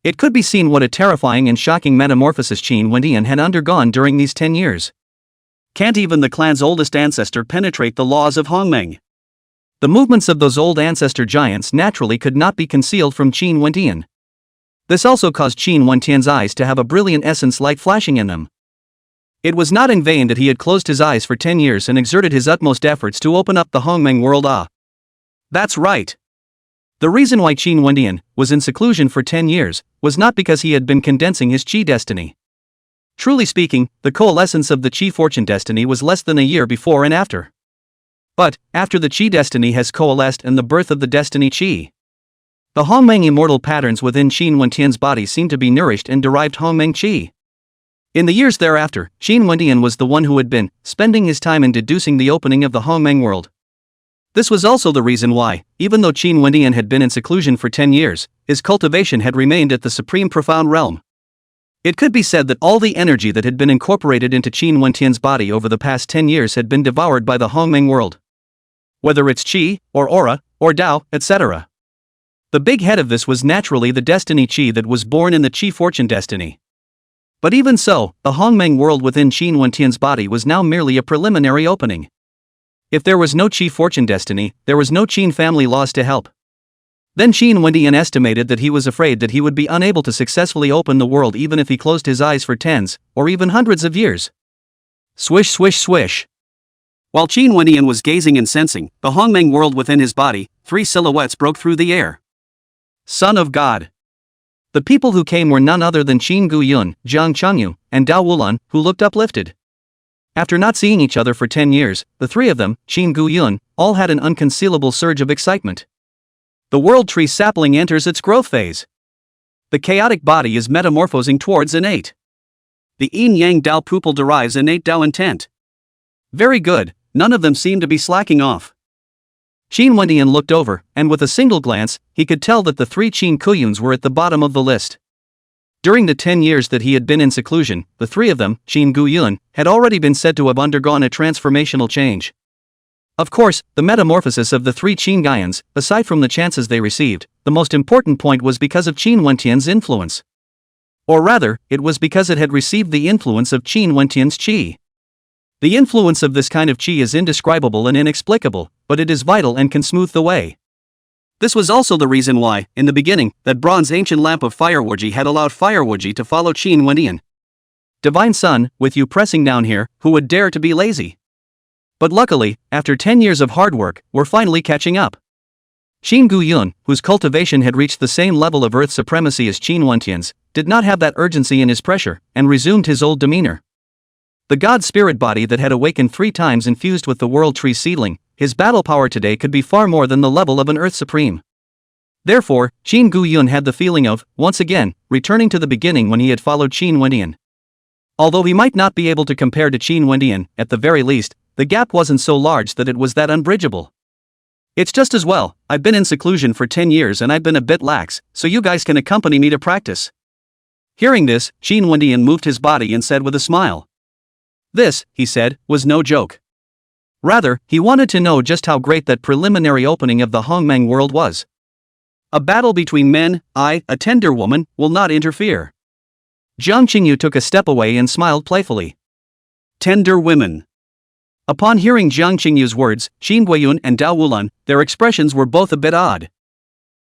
It could be seen what a terrifying and shocking metamorphosis Qin Wendian had undergone during these 10 years. Can't even the clan's oldest ancestor penetrate the laws of Hongmeng? The movements of those old ancestor giants naturally could not be concealed from Qin Wendian. This also caused Qin Wendian's eyes to have a brilliant essence light flashing in them. It was not in vain that he had closed his eyes for 10 years and exerted his utmost efforts to open up the Hongmeng world. That's right. The reason why Qin Wendian was in seclusion for 10 years was not because he had been condensing his Qi destiny. Truly speaking, the coalescence of the Qi fortune destiny was less than a year before and after. But, after the Qi destiny has coalesced and the birth of the destiny Qi, the Hongmeng immortal patterns within Qin Wendian's body seemed to be nourished and derived Hongmeng Qi. In the years thereafter, Qin Wendian was the one who had been spending his time in deducing the opening of the Hongmeng world. This was also the reason why, even though Qin Wendian had been in seclusion for 10 years, his cultivation had remained at the supreme profound realm. It could be said that all the energy that had been incorporated into Qin Wendian's body over the past 10 years had been devoured by the Hongmeng world. Whether it's Qi, or aura, or Tao, etc. The big head of this was naturally the destiny Qi that was born in the Qi fortune destiny. But even so, the Hongmeng world within Qin Wendian's body was now merely a preliminary opening. If there was no Qi fortune destiny, there was no Qin family laws to help. Then Qin Wendian estimated that he was afraid that he would be unable to successfully open the world even if he closed his eyes for tens, or even hundreds of years. Swish swish swish. While Qin Wendian was gazing and sensing the Hongmeng world within his body, 3 silhouettes broke through the air. Son of God. The people who came were none other than Qin Guyun, Jiang Chengyu, and Dao Wulan, who looked uplifted. After not seeing each other for 10 years, the 3 of them, Qin Guyun, all had an unconcealable surge of excitement. The world tree sapling enters its growth phase. The chaotic body is metamorphosing towards innate. The yin-yang Dao pupil derives innate Dao intent. Very good, none of them seem to be slacking off. Qin Wendian looked over, and with a single glance, he could tell that the 3 Qin Guyuns were at the bottom of the list. During the 10 years that he had been in seclusion, the 3 of them, Qin Guyun, had already been said to have undergone a transformational change. Of course, the metamorphosis of the 3 Qin Guyuns, aside from the chances they received, the most important point was because of Qin Wendian's influence. Or rather, it was because it had received the influence of Qin Wendian's Qi. The influence of this kind of Qi is indescribable and inexplicable, but it is vital and can smooth the way. This was also the reason why, in the beginning, that bronze ancient lamp of Firewurji had allowed Firewurji to follow Qin Wendian. Divine Son, with you pressing down here, who would dare to be lazy? But luckily, after 10 years of hard work, we're finally catching up. Qin Guyun, whose cultivation had reached the same level of earth supremacy as Qin Wendian's, did not have that urgency in his pressure, and resumed his old demeanor. The god spirit body that had awakened 3 times infused with the world tree seedling, his battle power today could be far more than the level of an Earth Supreme. Therefore, Qin Guyun had the feeling of, once again, returning to the beginning when he had followed Qin Wendian. Although he might not be able to compare to Qin Wendian, at the very least, the gap wasn't so large that it was that unbridgeable. It's just as well, I've been in seclusion for 10 years and I've been a bit lax, so you guys can accompany me to practice. Hearing this, Qin Wendian moved his body and said with a smile. This, he said, was no joke. Rather, he wanted to know just how great that preliminary opening of the Hongmeng world was. A battle between men, I, a tender woman, will not interfere. Jiang Qingyu took a step away and smiled playfully. Tender women. Upon hearing Jiang Qingyu's words, Qin Guiyun and Dao Wulan, their expressions were both a bit odd.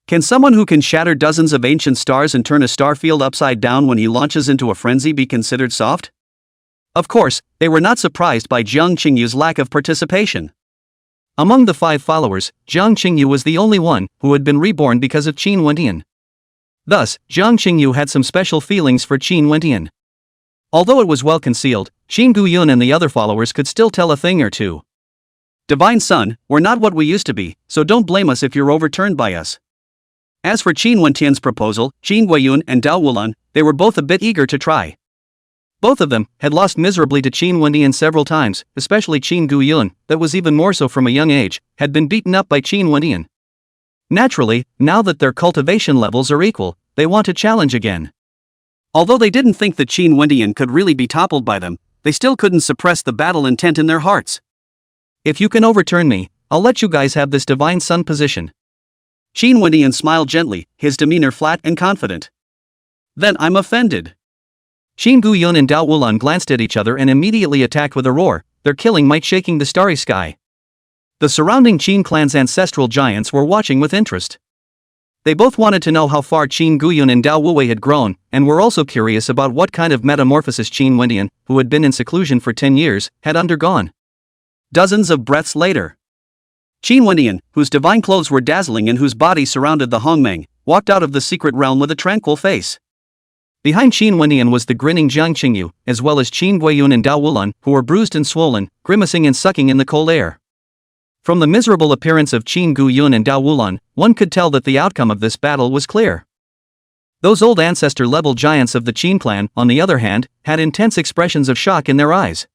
Can someone who can shatter dozens of ancient stars and turn a star field upside down when he launches into a frenzy be considered soft? Of course, they were not surprised by Jiang Qingyu's lack of participation. Among the 5 followers, Jiang Qingyu was the only one who had been reborn because of Qin Wendian. Thus, Jiang Qingyu had some special feelings for Qin Wendian. Although it was well concealed, Qin Guyun and the other followers could still tell a thing or two. Divine Son, we're not what we used to be, so don't blame us if you're overturned by us. As for Qin Wentian's proposal, Qin Guiyun and Dao Wulan, they were both a bit eager to try. Both of them had lost miserably to Qin Wendian several times, especially Qin Guyun, that was even more so from a young age, had been beaten up by Qin Wendian. Naturally, now that their cultivation levels are equal, they want to challenge again. Although they didn't think that Qin Wendian could really be toppled by them, they still couldn't suppress the battle intent in their hearts. If you can overturn me, I'll let you guys have this Divine Son position. Qin Wendian smiled gently, his demeanor flat and confident. Then I'm offended. Qin Guyun and Dao Wulan glanced at each other and immediately attacked with a roar, their killing might shaking the starry sky. The surrounding Qin clan's ancestral giants were watching with interest. They both wanted to know how far Qin Guyun and Dao Wuwei had grown, and were also curious about what kind of metamorphosis Qin Wendian, who had been in seclusion for 10 years, had undergone. Dozens of breaths later, Qin Wendian, whose divine clothes were dazzling and whose body surrounded the Hongmeng, walked out of the secret realm with a tranquil face. Behind Qin Wendian was the grinning Jiang Qingyu, as well as Qin Guiyun and Dao Wulan, who were bruised and swollen, grimacing and sucking in the cold air. From the miserable appearance of Qin Guyun and Dao Wulan, one could tell that the outcome of this battle was clear. Those old ancestor-level giants of the Qin clan, on the other hand, had intense expressions of shock in their eyes.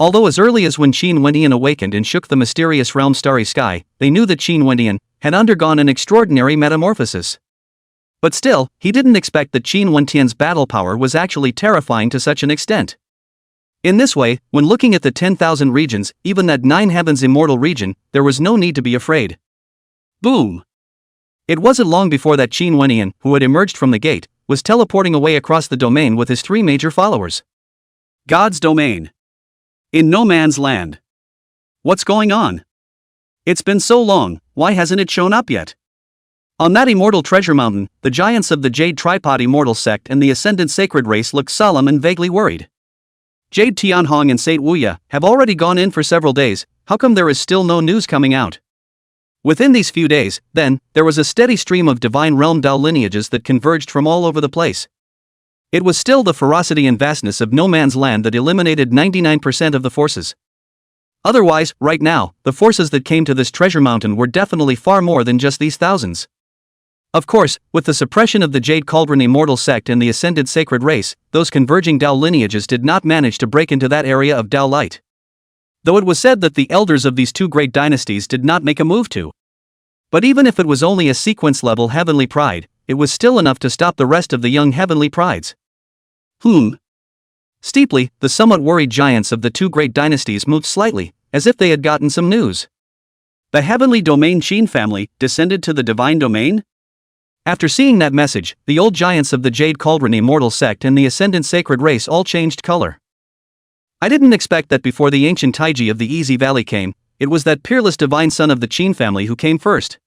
Although as early as when Qin Wendian awakened and shook the mysterious realm's starry sky, they knew that Qin Wendian had undergone an extraordinary metamorphosis. But still, he didn't expect that Qin Wentian's battle power was actually terrifying to such an extent. In this way, when looking at the 10,000 regions, even that 9 heavens immortal region, there was no need to be afraid. Boom! It wasn't long before that Qin Wendian, who had emerged from the gate, was teleporting away across the domain with his 3 major followers. God's domain. In no man's land. What's going on? It's been so long, why hasn't it shown up yet? On that immortal treasure mountain, the giants of the Jade Tripod Immortal Sect and the Ascendant Sacred Race looked solemn and vaguely worried. Jade Tianhong and Saint Wuya have already gone in for several days, how come there is still no news coming out? Within these few days, then, there was a steady stream of divine realm Dao lineages that converged from all over the place. It was still the ferocity and vastness of no man's land that eliminated 99% of the forces. Otherwise, right now, the forces that came to this treasure mountain were definitely far more than just these thousands. Of course, with the suppression of the Jade Cauldron Immortal Sect and the Ascended Sacred Race, those converging Dao lineages did not manage to break into that area of Dao light. Though it was said that the elders of these 2 great dynasties did not make a move to. But even if it was only a sequence-level heavenly pride, it was still enough to stop the rest of the young heavenly prides. Steeply, the somewhat worried giants of the 2 great dynasties moved slightly, as if they had gotten some news. The heavenly domain Qin family descended to the divine domain? After seeing that message, the old giants of the Jade Cauldron Immortal Sect and the Ascendant Sacred Race all changed color. I didn't expect that before the ancient Taiji of the Easy Valley came, it was that peerless divine son of the Qin family who came first.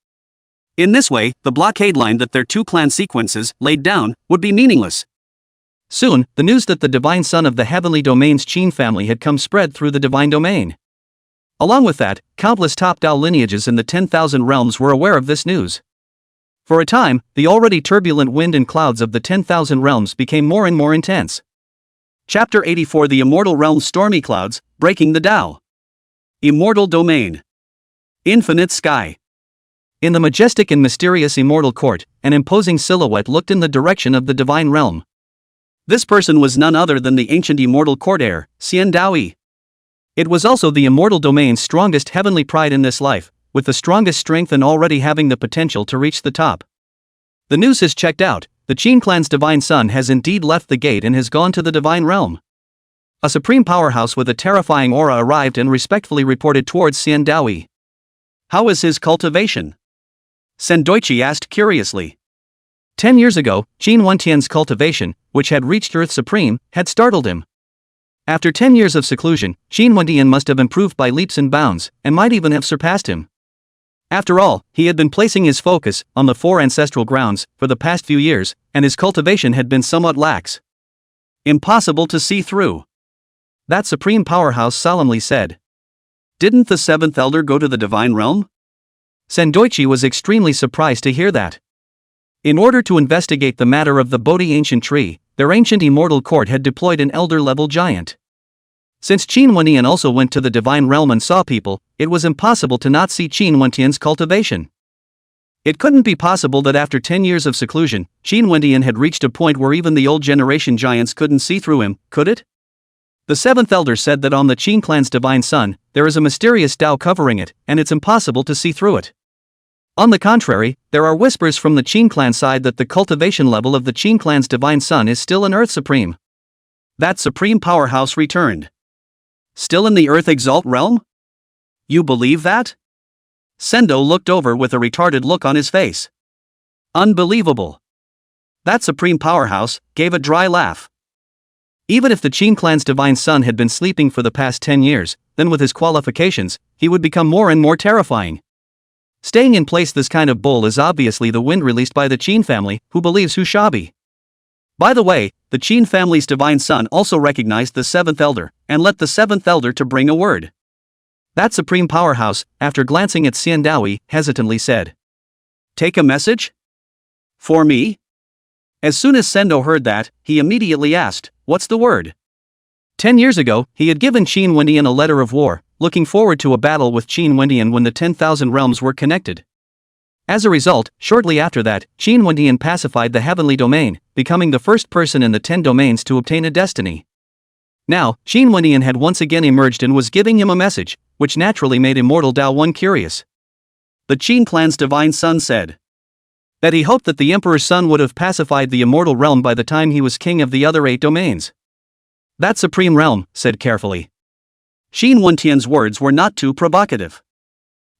In this way, the blockade line that their 2 clan sequences laid down would be meaningless. Soon, the news that the divine son of the heavenly domain's Qin family had come spread through the divine domain. Along with that, countless top Dao lineages in the 10,000 realms were aware of this news. For a time, the already turbulent wind and clouds of the 10,000 realms became more and more intense. Chapter 84 The Immortal Realm's Stormy Clouds, Breaking the Dao. Immortal Domain. Infinite Sky. In the majestic and mysterious immortal court, an imposing silhouette looked in the direction of the divine realm. This person was none other than the ancient immortal court heir, Xian Daoyi. It was also the immortal domain's strongest heavenly pride in this life, with the strongest strength and already having the potential to reach the top. The news has checked out, the Qin clan's divine son has indeed left the gate and has gone to the divine realm. A supreme powerhouse with a terrifying aura arrived and respectfully reported towards Xian Daoyi. How is his cultivation? Sendoichi asked curiously. 10 years ago, Qin Wentian's cultivation, which had reached Earth Supreme, had startled him. After 10 years of seclusion, Qin Wendian must have improved by leaps and bounds, and might even have surpassed him. After all, he had been placing his focus on the 4 ancestral grounds for the past few years, and his cultivation had been somewhat lax. Impossible to see through. That supreme powerhouse solemnly said. Didn't the 7th elder go to the divine realm? Sendoichi was extremely surprised to hear that. In order to investigate the matter of the Bodhi ancient tree, their ancient immortal court had deployed an elder-level giant. Since Qin Wenyan also went to the divine realm and saw people, it was impossible to not see Qin Wentian's cultivation. It couldn't be possible that after 10 years of seclusion, Qin Wentian had reached a point where even the old generation giants couldn't see through him, could it? The 7th elder said that on the Qin clan's divine sun, there is a mysterious Tao covering it, and it's impossible to see through it. On the contrary, there are whispers from the Qin clan side that the cultivation level of the Qin clan's divine sun is still an Earth Supreme. That supreme powerhouse returned. Still in the Earth Exalt realm? You believe that? Sendo looked over with a retarded look on his face. Unbelievable. That supreme powerhouse gave a dry laugh. Even if the Qin clan's divine sun had been sleeping for the past 10 years, then with his qualifications, he would become more and more terrifying. Staying in place this kind of bull is obviously the wind released by the Qin family, who believes Hushabi. By the way, the Qin family's divine son also recognized the 7th elder, and let the 7th elder to bring a word. That supreme powerhouse, after glancing at Xian Daoyi, hesitantly said. Take a message? For me? As soon as Sendo heard that, he immediately asked, what's the word? 10 years ago, he had given Qin Wenyan a letter of war, looking forward to a battle with Qin Wenyan when the 10,000 realms were connected. As a result, shortly after that, Qin Wenyan pacified the heavenly domain, becoming the first person in the 10 domains to obtain a destiny. Now, Qin Wenyan had once again emerged and was giving him a message, which naturally made Immortal Dao 1 curious. The Qin clan's divine son said that he hoped that the Emperor's son would have pacified the immortal realm by the time he was king of the other 8 domains. That supreme realm, said carefully. Qin Wentian's words were not too provocative.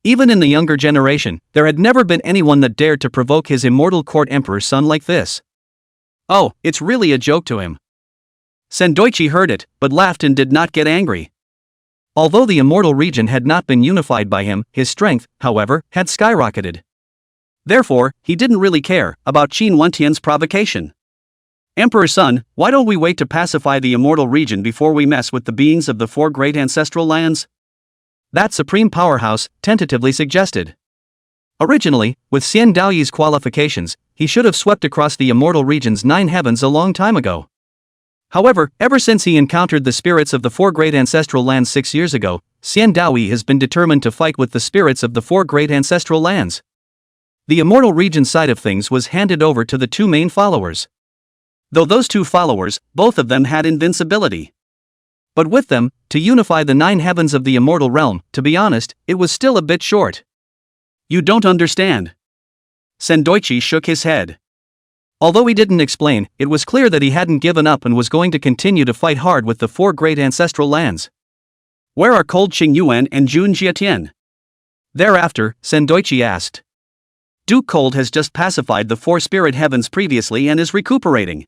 Even in the younger generation, there had never been anyone that dared to provoke his immortal court emperor's son like this. Oh, it's really a joke to him. Sendoichi heard it, but laughed and did not get angry. Although the immortal region had not been unified by him, his strength, however, had skyrocketed. Therefore, he didn't really care about Qin Wentian's provocation. Emperor's son, why don't we wait to pacify the immortal region before we mess with the beings of the 4 great ancestral lands? That supreme powerhouse tentatively suggested. Originally, with Xian Daoyi's qualifications, he should have swept across the immortal region's 9 heavens a long time ago. However, ever since he encountered the spirits of the 4 great ancestral lands 6 years ago, Xian Daoyi has been determined to fight with the spirits of the 4 great ancestral lands. The immortal region side of things was handed over to the 2 main followers. Though those 2 followers, both of them had invincibility. But with them, to unify the 9 heavens of the immortal realm, to be honest, it was still a bit short. You don't understand. Sendoichi shook his head. Although he didn't explain, it was clear that he hadn't given up and was going to continue to fight hard with the 4 great ancestral lands. Where are Cold Qingyuan and Jun Jietian? Thereafter, Sendoichi asked. Duke Cold has just pacified the 4 spirit heavens previously and is recuperating.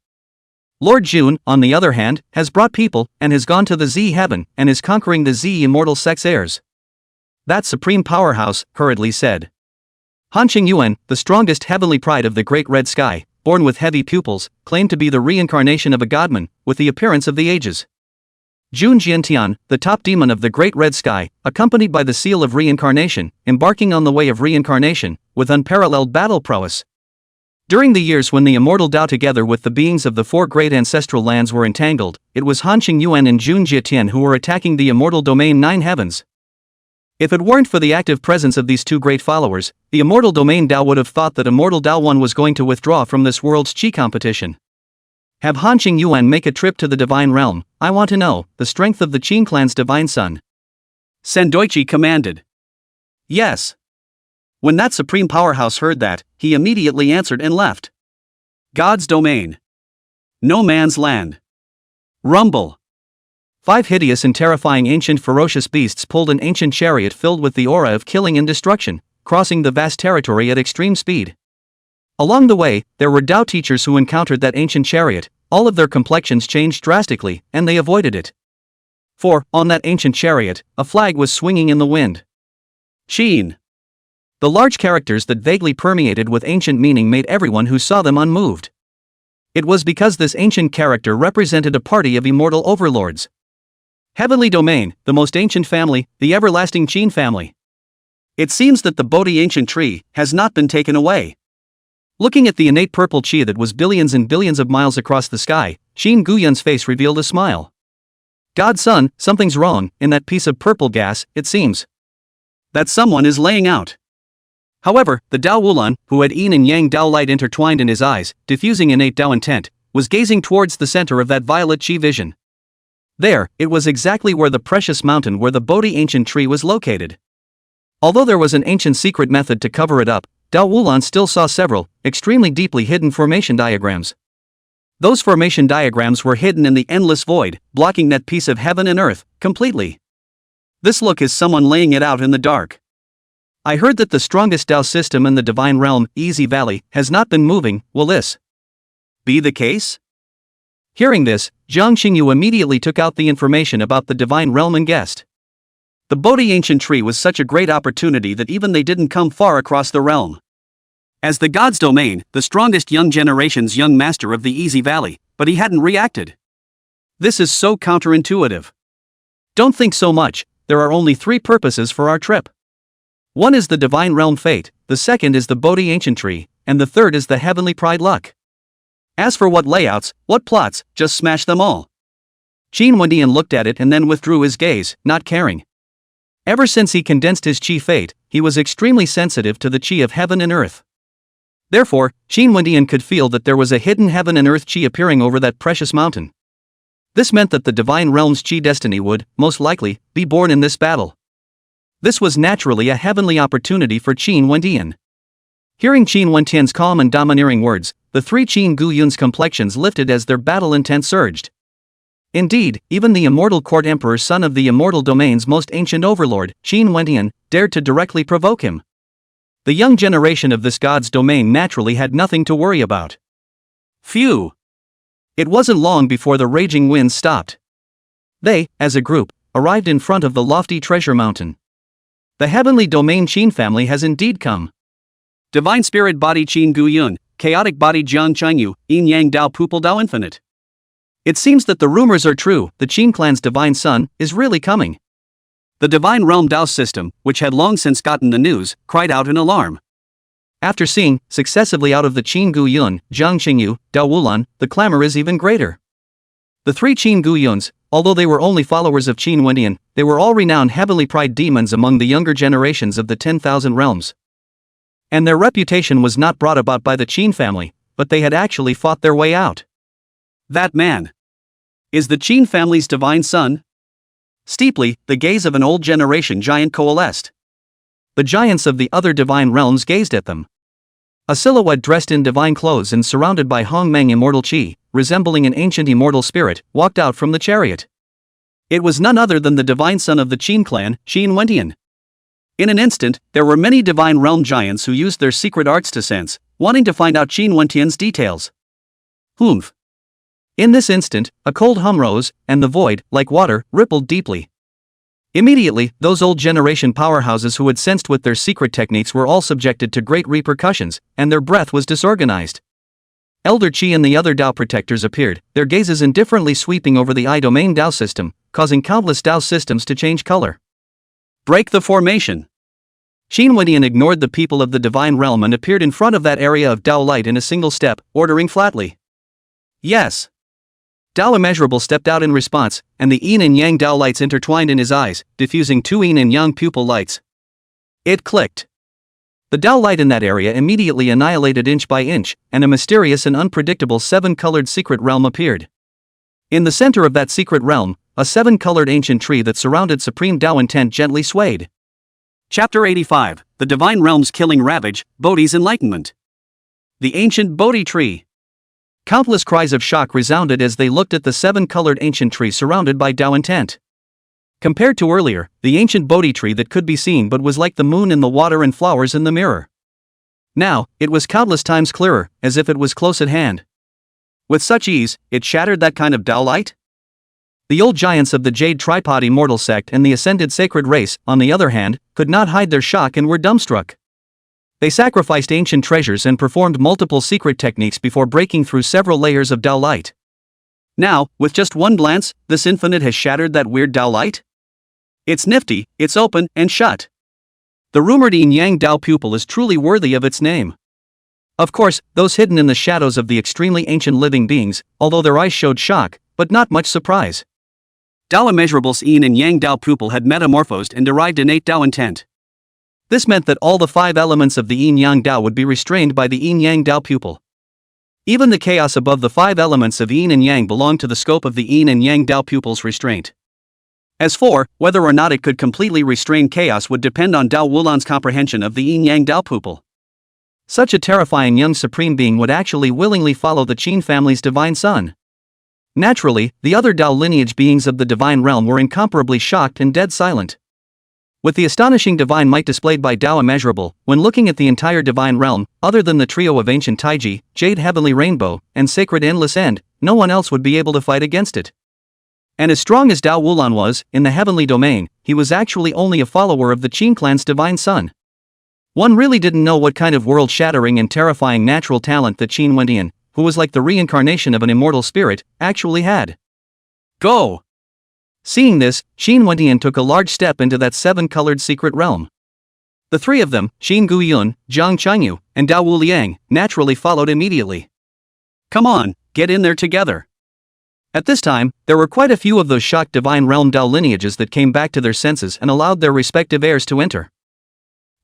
Lord Jun, on the other hand, has brought people, and has gone to the Z heaven, and is conquering the Z immortal sex heirs. That supreme powerhouse hurriedly said. Han Qingyuan, the strongest heavenly pride of the great red sky, born with heavy pupils, claimed to be the reincarnation of a godman, with the appearance of the ages. Jun Jiantian, the top demon of the great red sky, accompanied by the seal of reincarnation, embarking on the way of reincarnation, with unparalleled battle prowess. During the years when the immortal Dao together with the beings of the 4 great ancestral lands were entangled, it was Han Qingyuan and Jun Jietian who were attacking the immortal domain 9 heavens. If it weren't for the active presence of these 2 great followers, the immortal domain Dao would have thought that Immortal Dao 1 was going to withdraw from this world's Qi competition. Have Han Qingyuan make a trip to the divine realm, I want to know the strength of the Qin clan's divine son. Sendoichi commanded. Yes. When that supreme powerhouse heard that, he immediately answered and left. God's domain. No man's land. Rumble. 5 hideous and terrifying ancient ferocious beasts pulled an ancient chariot filled with the aura of killing and destruction, crossing the vast territory at extreme speed. Along the way, there were Dao teachers who encountered that ancient chariot. All of their complexions changed drastically, and they avoided it. For, on that ancient chariot, a flag was swinging in the wind. Qin. The large characters that vaguely permeated with ancient meaning made everyone who saw them unmoved. It was because this ancient character represented a party of immortal overlords. Heavenly Domain, the most ancient family, the everlasting Qin family. It seems that the Bodhi ancient tree has not been taken away. Looking at the innate purple chi that was billions and billions of miles across the sky, Qin Guyun's face revealed a smile. Godson, something's wrong, in that piece of purple gas, it seems. That someone is laying out. However, the Dao Wulan, who had yin and yang Dao light intertwined in his eyes, diffusing innate Dao intent, was gazing towards the center of that violet chi vision. There, it was exactly where the precious mountain where the Bodhi ancient tree was located. Although there was an ancient secret method to cover it up, Dao Wulan still saw several, extremely deeply hidden formation diagrams. Those formation diagrams were hidden in the endless void, blocking that piece of heaven and earth, completely. This look is someone laying it out in the dark. I heard that the strongest Dao system in the divine realm, Easy Valley, has not been moving. Will this be the case? Hearing this, Jiang Xingyu immediately took out the information about the divine realm and guessed. The Bodhi ancient tree was such a great opportunity that even they didn't come far across the realm. As the God's Domain, the strongest young generation's young master of the Easy Valley, but he hadn't reacted. This is so counterintuitive. Don't think so much, there are only 3 purposes for our trip. One is the divine realm fate, the second is the Bodhi ancient tree, and the third is the heavenly pride luck. As for what layouts, what plots, just smash them all. Qin Wendian looked at it and then withdrew his gaze, not caring. Ever since he condensed his chi fate, he was extremely sensitive to the chi of heaven and earth. Therefore, Qin Wendian could feel that there was a hidden heaven and earth chi appearing over that precious mountain. This meant that the divine realm's chi destiny would, most likely, be born in this battle. This was naturally a heavenly opportunity for Qin Wendian. Hearing Qin Wentian's calm and domineering words, the 3 Qin Guyun's complexions lifted as their battle intent surged. Indeed, even the immortal court emperor, son of the immortal domain's most ancient overlord, Qin Wendian, dared to directly provoke him. The young generation of this god's domain naturally had nothing to worry about. Phew! It wasn't long before the raging winds stopped. They, as a group, arrived in front of the lofty treasure mountain. The heavenly domain Qin family has indeed come. Divine spirit body Qin Guyun, chaotic body Jiang Qingyu, yin yang Dao Pupil Dao infinite. It seems that the rumors are true, the Qin clan's divine son is really coming. The divine realm Dao system, which had long since gotten the news, cried out in alarm. After seeing, successively out of the Qin Guyun, Jiang Qingyu, Dao Wulan, the clamor is even greater. The 3 Qin Guyuns, although they were only followers of Qin Wendian, they were all renowned heavenly pride demons among the younger generations of the 10,000 realms. And their reputation was not brought about by the Qin family, but they had actually fought their way out. That man is the Qin family's divine son? Steeply, the gaze of an old generation giant coalesced. The giants of the other divine realms gazed at them. A silhouette dressed in divine clothes and surrounded by Hongmeng immortal chi, resembling an ancient immortal spirit, walked out from the chariot. It was none other than the divine son of the Qin clan, Qin Wendian. In an instant, there were many divine realm giants who used their secret arts to sense, wanting to find out Qin Wendian's details. Humph. In this instant, a cold hum rose, and the void, like water, rippled deeply. Immediately, those old generation powerhouses who had sensed with their secret techniques were all subjected to great repercussions, and their breath was disorganized. Elder Qi and the other Dao protectors appeared, their gazes indifferently sweeping over the I-domain Dao system, causing countless Dao systems to change color. Break the formation. Qin Wendian ignored the people of the divine realm and appeared in front of that area of Dao light in a single step, ordering flatly. Yes. Dao Immeasurable stepped out in response, and the yin and yang Dao lights intertwined in his eyes, diffusing 2 yin and yang pupil lights. It clicked. The Dao light in that area immediately annihilated inch by inch, and a mysterious and unpredictable 7-colored secret realm appeared. In the center of that secret realm, a 7-colored ancient tree that surrounded supreme Dao intent gently swayed. Chapter 85, The Divine Realm's Killing Ravage, Bodhi's Enlightenment. The Ancient Bodhi Tree. Countless cries of shock resounded as they looked at the 7-colored ancient tree surrounded by Dao intent. Compared to earlier, the ancient Bodhi tree that could be seen but was like the moon in the water and flowers in the mirror. Now, it was countless times clearer, as if it was close at hand. With such ease, it shattered that kind of Dao light? The old giants of the Jade Tripod Immortal sect and the Ascended Sacred Race, on the other hand, could not hide their shock and were dumbstruck. They sacrificed ancient treasures and performed multiple secret techniques before breaking through several layers of Dao light. Now, with just one glance, this infinite has shattered that weird Dao light? It's nifty, it's open and shut. The rumored yin-yang Dao pupil is truly worthy of its name. Of course, those hidden in the shadows of the extremely ancient living beings, although their eyes showed shock, but not much surprise. Dao immeasurable's yin and yang Dao pupil had metamorphosed and derived innate Dao intent. This meant that all the 5 elements of the yin-yang Dao would be restrained by the yin-yang Dao pupil. Even the chaos above the 5 elements of yin and yang belonged to the scope of the yin and yang Dao pupil's restraint. As for whether or not it could completely restrain chaos would depend on Dao Wulan's comprehension of the yin-yang Dao pupil. Such a terrifying young supreme being would actually willingly follow the Qin family's divine son. Naturally, the other Dao lineage beings of the divine realm were incomparably shocked and dead silent. With the astonishing divine might displayed by Dao Immeasurable, when looking at the entire divine realm, other than the trio of ancient Taiji, Jade Heavenly Rainbow, and Sacred Endless End, no one else would be able to fight against it. And as strong as Dao Wulan was, in the heavenly domain, he was actually only a follower of the Qin clan's divine son. One really didn't know what kind of world-shattering and terrifying natural talent that Qin Wendian, who was like the reincarnation of an immortal spirit, actually had. Go! Seeing this, Qin Wendian took a large step into that 7-colored secret realm. The 3 of them, Qin Guyun, Zhang Changyu, and Dao Wuliang, naturally followed immediately. Come on, get in there together. At this time, there were quite a few of those shocked divine realm Dao lineages that came back to their senses and allowed their respective heirs to enter.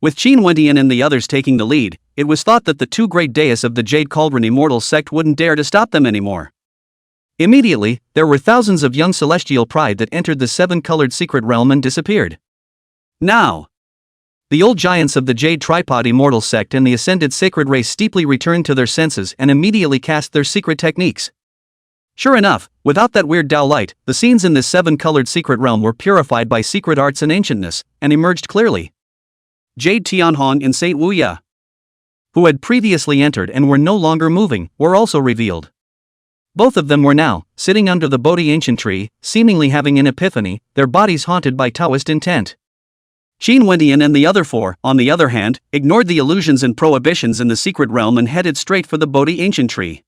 With Qin Wendian and the others taking the lead, it was thought that the 2 great deists of the Jade Cauldron Immortal sect wouldn't dare to stop them anymore. Immediately, there were thousands of young celestial pride that entered the 7-colored secret realm and disappeared. Now, the old giants of the Jade Tripod Immortal sect and the ascended sacred race steeply returned to their senses and immediately cast their secret techniques. Sure enough, without that weird Dao light, the scenes in this 7-colored secret realm were purified by secret arts and ancientness, and emerged clearly. Jade Tianhong and Saint Wuya, who had previously entered and were no longer moving, were also revealed. Both of them were now sitting under the Bodhi ancient tree, seemingly having an epiphany, their bodies haunted by Taoist intent. Qin Wendian and the other 4, on the other hand, ignored the illusions and prohibitions in the secret realm and headed straight for the Bodhi ancient tree.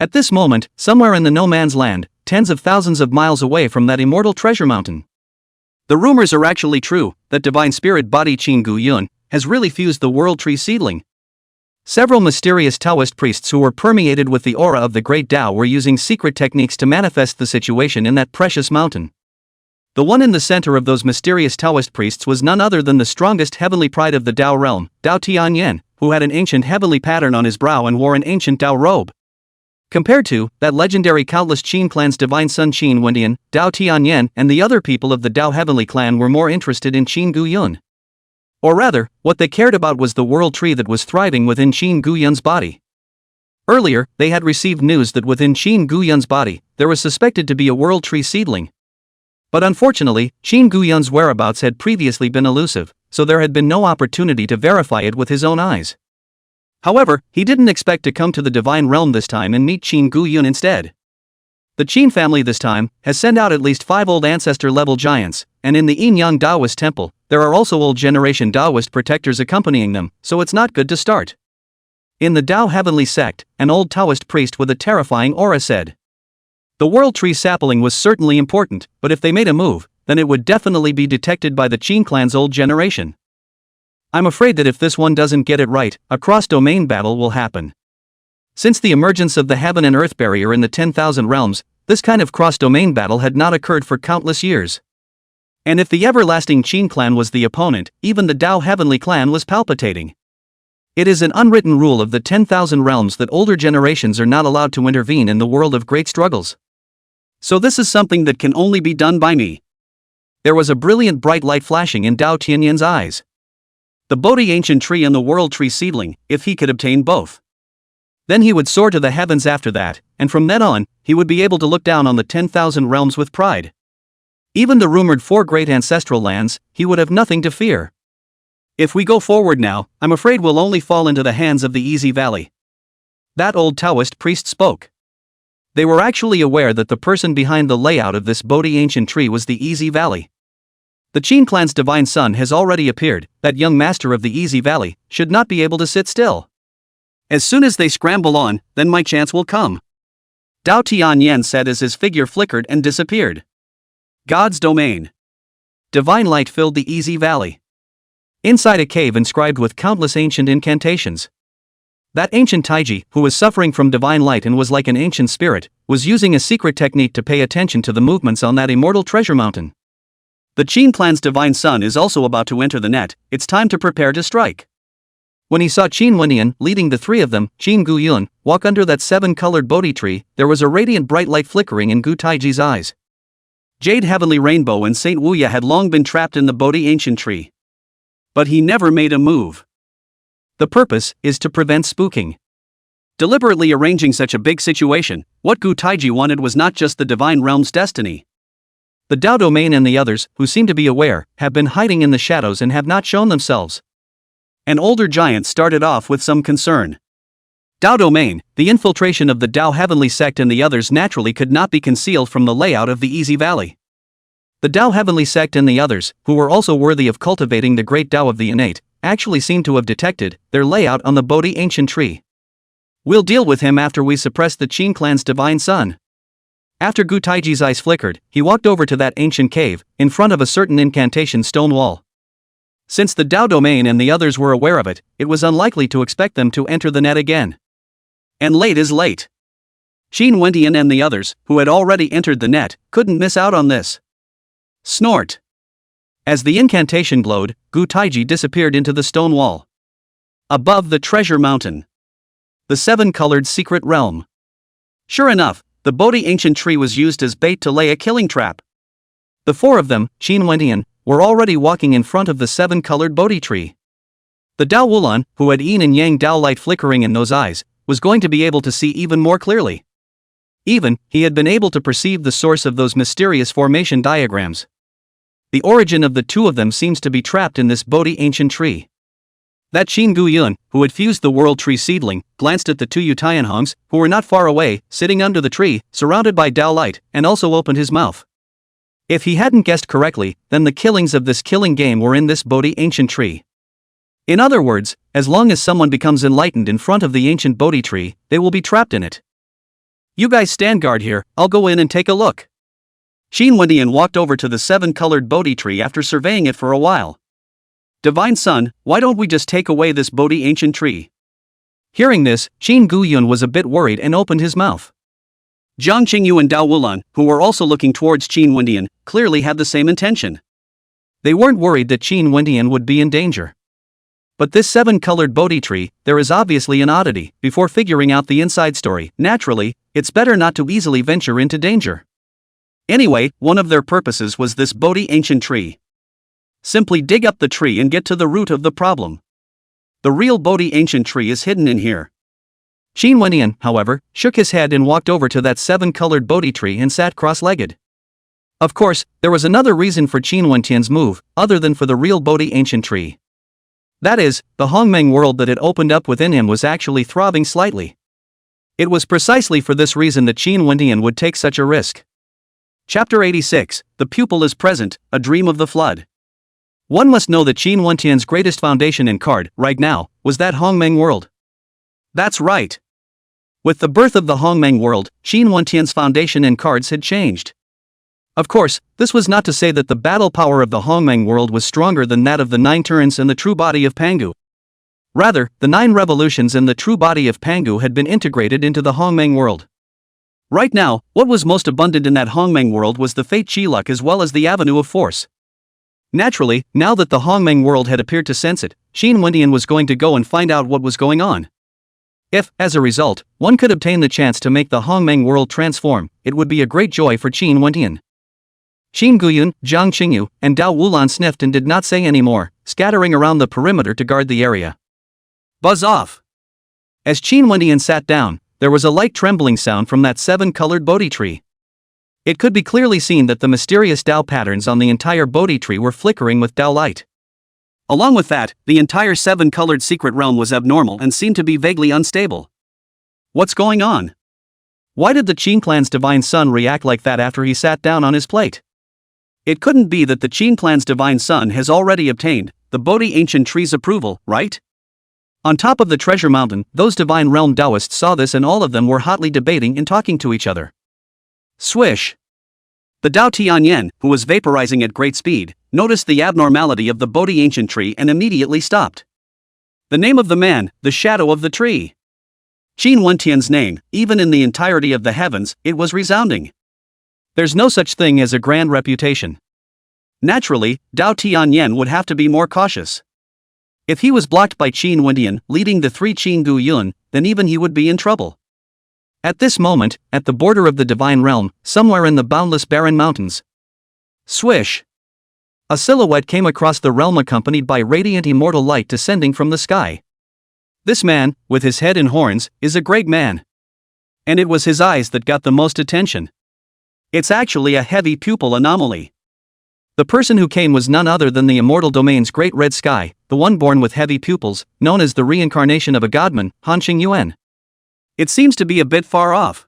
At this moment, somewhere in the no man's land, tens of thousands of miles away from that immortal treasure mountain. The rumors are actually true, that divine spirit body Qin Guyun has really fused the world tree seedling. Several mysterious Taoist priests who were permeated with the aura of the great Tao were using secret techniques to manifest the situation in that precious mountain. The one in the center of those mysterious Taoist priests was none other than the strongest heavenly pride of the Tao realm, Dao Tianyan, who had an ancient heavenly pattern on his brow and wore an ancient Tao robe. Compared to that legendary countless Qin clan's divine son Qin Wendian, Dao Tianyan and the other people of the Dao heavenly clan were more interested in Qin Guyun. Or rather, what they cared about was the world tree that was thriving within Qin Guyun's body. Earlier, they had received news that within Qin Guyun's body, there was suspected to be a world tree seedling. But unfortunately, Qin Guyun's whereabouts had previously been elusive, so there had been no opportunity to verify it with his own eyes. However, he didn't expect to come to the divine realm this time and meet Qin Guyun instead. The Qin family this time has sent out at least 5 old ancestor-level giants, and in the Yin-Yang Taoist temple, there are also old-generation Taoist protectors accompanying them, so it's not good to start. In the Dao Heavenly sect, an old Taoist priest with a terrifying aura said, "The world tree sapling was certainly important, but if they made a move, then it would definitely be detected by the Qin clan's old generation. I'm afraid that if this one doesn't get it right, a cross-domain battle will happen. Since the emergence of the heaven and earth barrier in the 10,000 realms, this kind of cross-domain battle had not occurred for countless years. And if the everlasting Qin clan was the opponent, even the Dao Heavenly clan was palpitating. It is an unwritten rule of the 10,000 realms that older generations are not allowed to intervene in the world of great struggles. So this is something that can only be done by me." There was a brilliant bright light flashing in Dao Tianyan's eyes. The Bodhi ancient tree and the world tree seedling, if he could obtain both. Then he would soar to the heavens after that, and from then on, he would be able to look down on the 10,000 realms with pride. Even the rumored 4 great ancestral lands, he would have nothing to fear. "If we go forward now, I'm afraid we'll only fall into the hands of the Easy Valley." That old Taoist priest spoke. They were actually aware that the person behind the layout of this Bodhi ancient tree was the Easy Valley. The Qin clan's divine son has already appeared. That young master of the Easy Valley should not be able to sit still. As soon as they scramble on, then my chance will come. Dao Tianyan said as his figure flickered and disappeared. God's domain. Divine light filled the Easy Valley. Inside a cave inscribed with countless ancient incantations. That ancient Taiji, who was suffering from divine light and was like an ancient spirit, was using a secret technique to pay attention to the movements on that immortal treasure mountain. The Qin clan's divine son is also about to enter the net. It's time to prepare to strike. When he saw Qin Wendian leading the three of them, Qin Guyun, walk under that seven-colored Bodhi tree, there was a radiant bright light flickering in Gu Taiji's eyes. Jade Heavenly Rainbow and Saint Wuya had long been trapped in the Bodhi ancient tree. But he never made a move. The purpose is to prevent spooking. Deliberately arranging such a big situation, what Gu Taiji wanted was not just the divine realm's destiny. The Dao Domain and the others, who seem to be aware, have been hiding in the shadows and have not shown themselves. An older giant started off with some concern. Dao Domain, the infiltration of the Dao Heavenly Sect and the others naturally could not be concealed from the layout of the Easy Valley. The Dao Heavenly Sect and the others, who were also worthy of cultivating the great Dao of the innate, actually seemed to have detected their layout on the Bodhi ancient tree. We'll deal with him after we suppress the Qin clan's divine son. After Gu Taiji's eyes flickered, he walked over to that ancient cave, in front of a certain incantation stone wall. Since the Dao Domain and the others were aware of it, it was unlikely to expect them to enter the net again. And late is late. Qin Wendian and the others, who had already entered the net, couldn't miss out on this. Snort. As the incantation glowed, Gu Taiji disappeared into the stone wall. Above the treasure mountain. The seven-colored secret realm. Sure enough, the Bodhi ancient tree was used as bait to lay a killing trap. The four of them, Qin Wendian, were already walking in front of the seven-colored Bodhi tree. The Dao Wulan, who had yin and yang Dao light flickering in those eyes, was going to be able to see even more clearly. Even, he had been able to perceive the source of those mysterious formation diagrams. The origin of the two of them seems to be trapped in this Bodhi ancient tree. That Qin Guyun, who had fused the world tree seedling, glanced at the two Yutianhongs, who were not far away, sitting under the tree, surrounded by Dao light, and also opened his mouth. If he hadn't guessed correctly, then the killings of this killing game were in this Bodhi ancient tree. In other words, as long as someone becomes enlightened in front of the ancient Bodhi tree, they will be trapped in it. You guys stand guard here, I'll go in and take a look. Qin Wendian walked over to the seven-colored Bodhi tree after surveying it for a while. Divine Son, why don't we just take away this Bodhi ancient tree? Hearing this, Qin Guyun was a bit worried and opened his mouth. Jiang Qingyu and Dao Wulan, who were also looking towards Qin Wendian, clearly had the same intention. They weren't worried that Qin Wendian would be in danger. But this seven-colored Bodhi tree, there is obviously an oddity. Before figuring out the inside story, naturally, it's better not to easily venture into danger. Anyway, one of their purposes was this Bodhi ancient tree. Simply dig up the tree and get to the root of the problem. The real Bodhi ancient tree is hidden in here. Qin Wendian, however, shook his head and walked over to that seven-colored Bodhi tree and sat cross-legged. Of course, there was another reason for Qin Wendian's move, other than for the real Bodhi ancient tree. That is, the Hongmeng world that had opened up within him was actually throbbing slightly. It was precisely for this reason that Qin Wendian would take such a risk. Chapter 86, The Pupil is Present, A Dream of the Flood. One must know that Qin Wendian's greatest foundation and card, right now, was that Hongmeng world. That's right. With the birth of the Hongmeng world, Qin Wendian's foundation and cards had changed. Of course, this was not to say that the battle power of the Hongmeng world was stronger than that of the Nine Turns and the true body of Pangu. Rather, the Nine Revolutions and the true body of Pangu had been integrated into the Hongmeng world. Right now, what was most abundant in that Hongmeng world was the Fate Chi luck as well as the Avenue of Force. Naturally, now that the Hongmeng world had appeared to sense it, Qin Wendian was going to go and find out what was going on. If, as a result, one could obtain the chance to make the Hongmeng world transform, it would be a great joy for Qin Wendian. Qin Guyun, Jiang Qingyu, and Dao Wulan sniffed and did not say any more, scattering around the perimeter to guard the area. Buzz off! As Qin Wendian sat down, there was a light trembling sound from that seven-colored Bodhi tree. It could be clearly seen that the mysterious Dao patterns on the entire Bodhi tree were flickering with Dao light. Along with that, the entire seven-colored secret realm was abnormal and seemed to be vaguely unstable. What's going on? Why did the Qin clan's divine son react like that after he sat down on his plate? It couldn't be that the Qin clan's divine son has already obtained the Bodhi ancient tree's approval, right? On top of the treasure mountain, those divine realm Taoists saw this and all of them were hotly debating and talking to each other. Swish! The Dao Tianyan, who was vaporizing at great speed, noticed the abnormality of the Bodhi ancient tree and immediately stopped. The name of the man, the shadow of the tree. Qin Wentian's name, even in the entirety of the heavens, it was resounding. There's no such thing as a grand reputation. Naturally, Dao Tianyan would have to be more cautious. If he was blocked by Qin Wentian, leading the three Qin Gu Yun, then even he would be in trouble. At this moment, at the border of the divine realm, somewhere in the boundless barren mountains. Swish! A silhouette came across the realm accompanied by radiant immortal light descending from the sky. This man, with his head and horns, is a great man. And it was his eyes that got the most attention. It's actually a heavy pupil anomaly. The person who came was none other than the immortal domain's great red sky, the one born with heavy pupils, known as the reincarnation of a godman, Han Qingyuan. It seems to be a bit far off.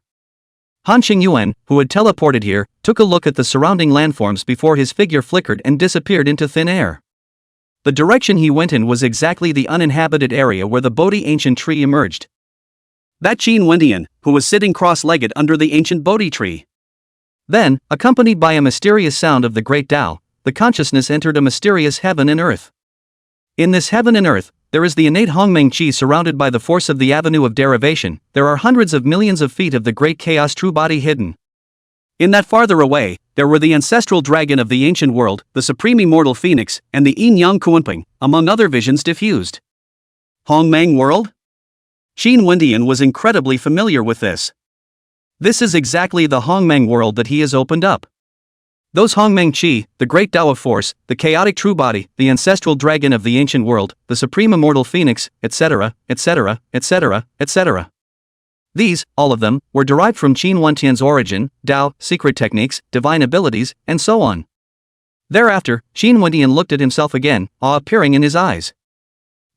Han Qingyuan, who had teleported here, took a look at the surrounding landforms before his figure flickered and disappeared into thin air. The direction he went in was exactly the uninhabited area where the Bodhi ancient tree emerged. That Qin Wentian, who was sitting cross-legged under the ancient Bodhi tree. Then, accompanied by a mysterious sound of the great Tao, the consciousness entered a mysterious heaven and earth. In this heaven and earth, there is the innate Hongmeng Qi surrounded by the force of the avenue of derivation. There are hundreds of millions of feet of the great chaos true body hidden. In that farther away, there were the ancestral dragon of the ancient world, the supreme immortal phoenix, and the Yin Yang Kuanping, among other visions diffused. Hongmeng world? Qin Wentian was incredibly familiar with this. This is exactly the Hongmeng world that he has opened up. Those Hongmeng Qi, the great Tao of force, the chaotic true body, the ancestral dragon of the ancient world, the supreme immortal phoenix, etc., etc., etc., etc. These, all of them, were derived from Qin Wentian's origin, Tao, secret techniques, divine abilities, and so on. Thereafter, Qin Wentian looked at himself again, awe appearing in his eyes.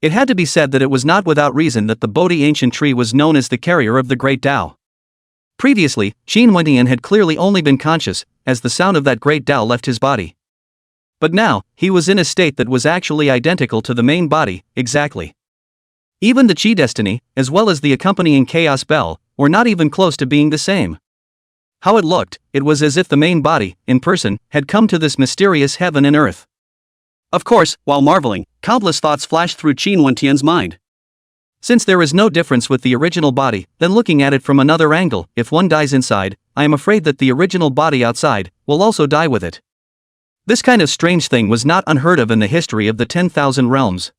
It had to be said that it was not without reason that the Bodhi ancient tree was known as the carrier of the great Tao. Previously, Qin Wentian had clearly only been conscious, as the sound of that great Tao left his body. But now, he was in a state that was actually identical to the main body, exactly. Even the Qi destiny, as well as the accompanying chaos bell, were not even close to being the same. How it looked, it was as if the main body, in person, had come to this mysterious heaven and earth. Of course, while marveling, countless thoughts flashed through Qin Wentian's mind. Since there is no difference with the original body, then looking at it from another angle, if one dies inside, I am afraid that the original body outside will also die with it. This kind of strange thing was not unheard of in the history of the 10,000 realms.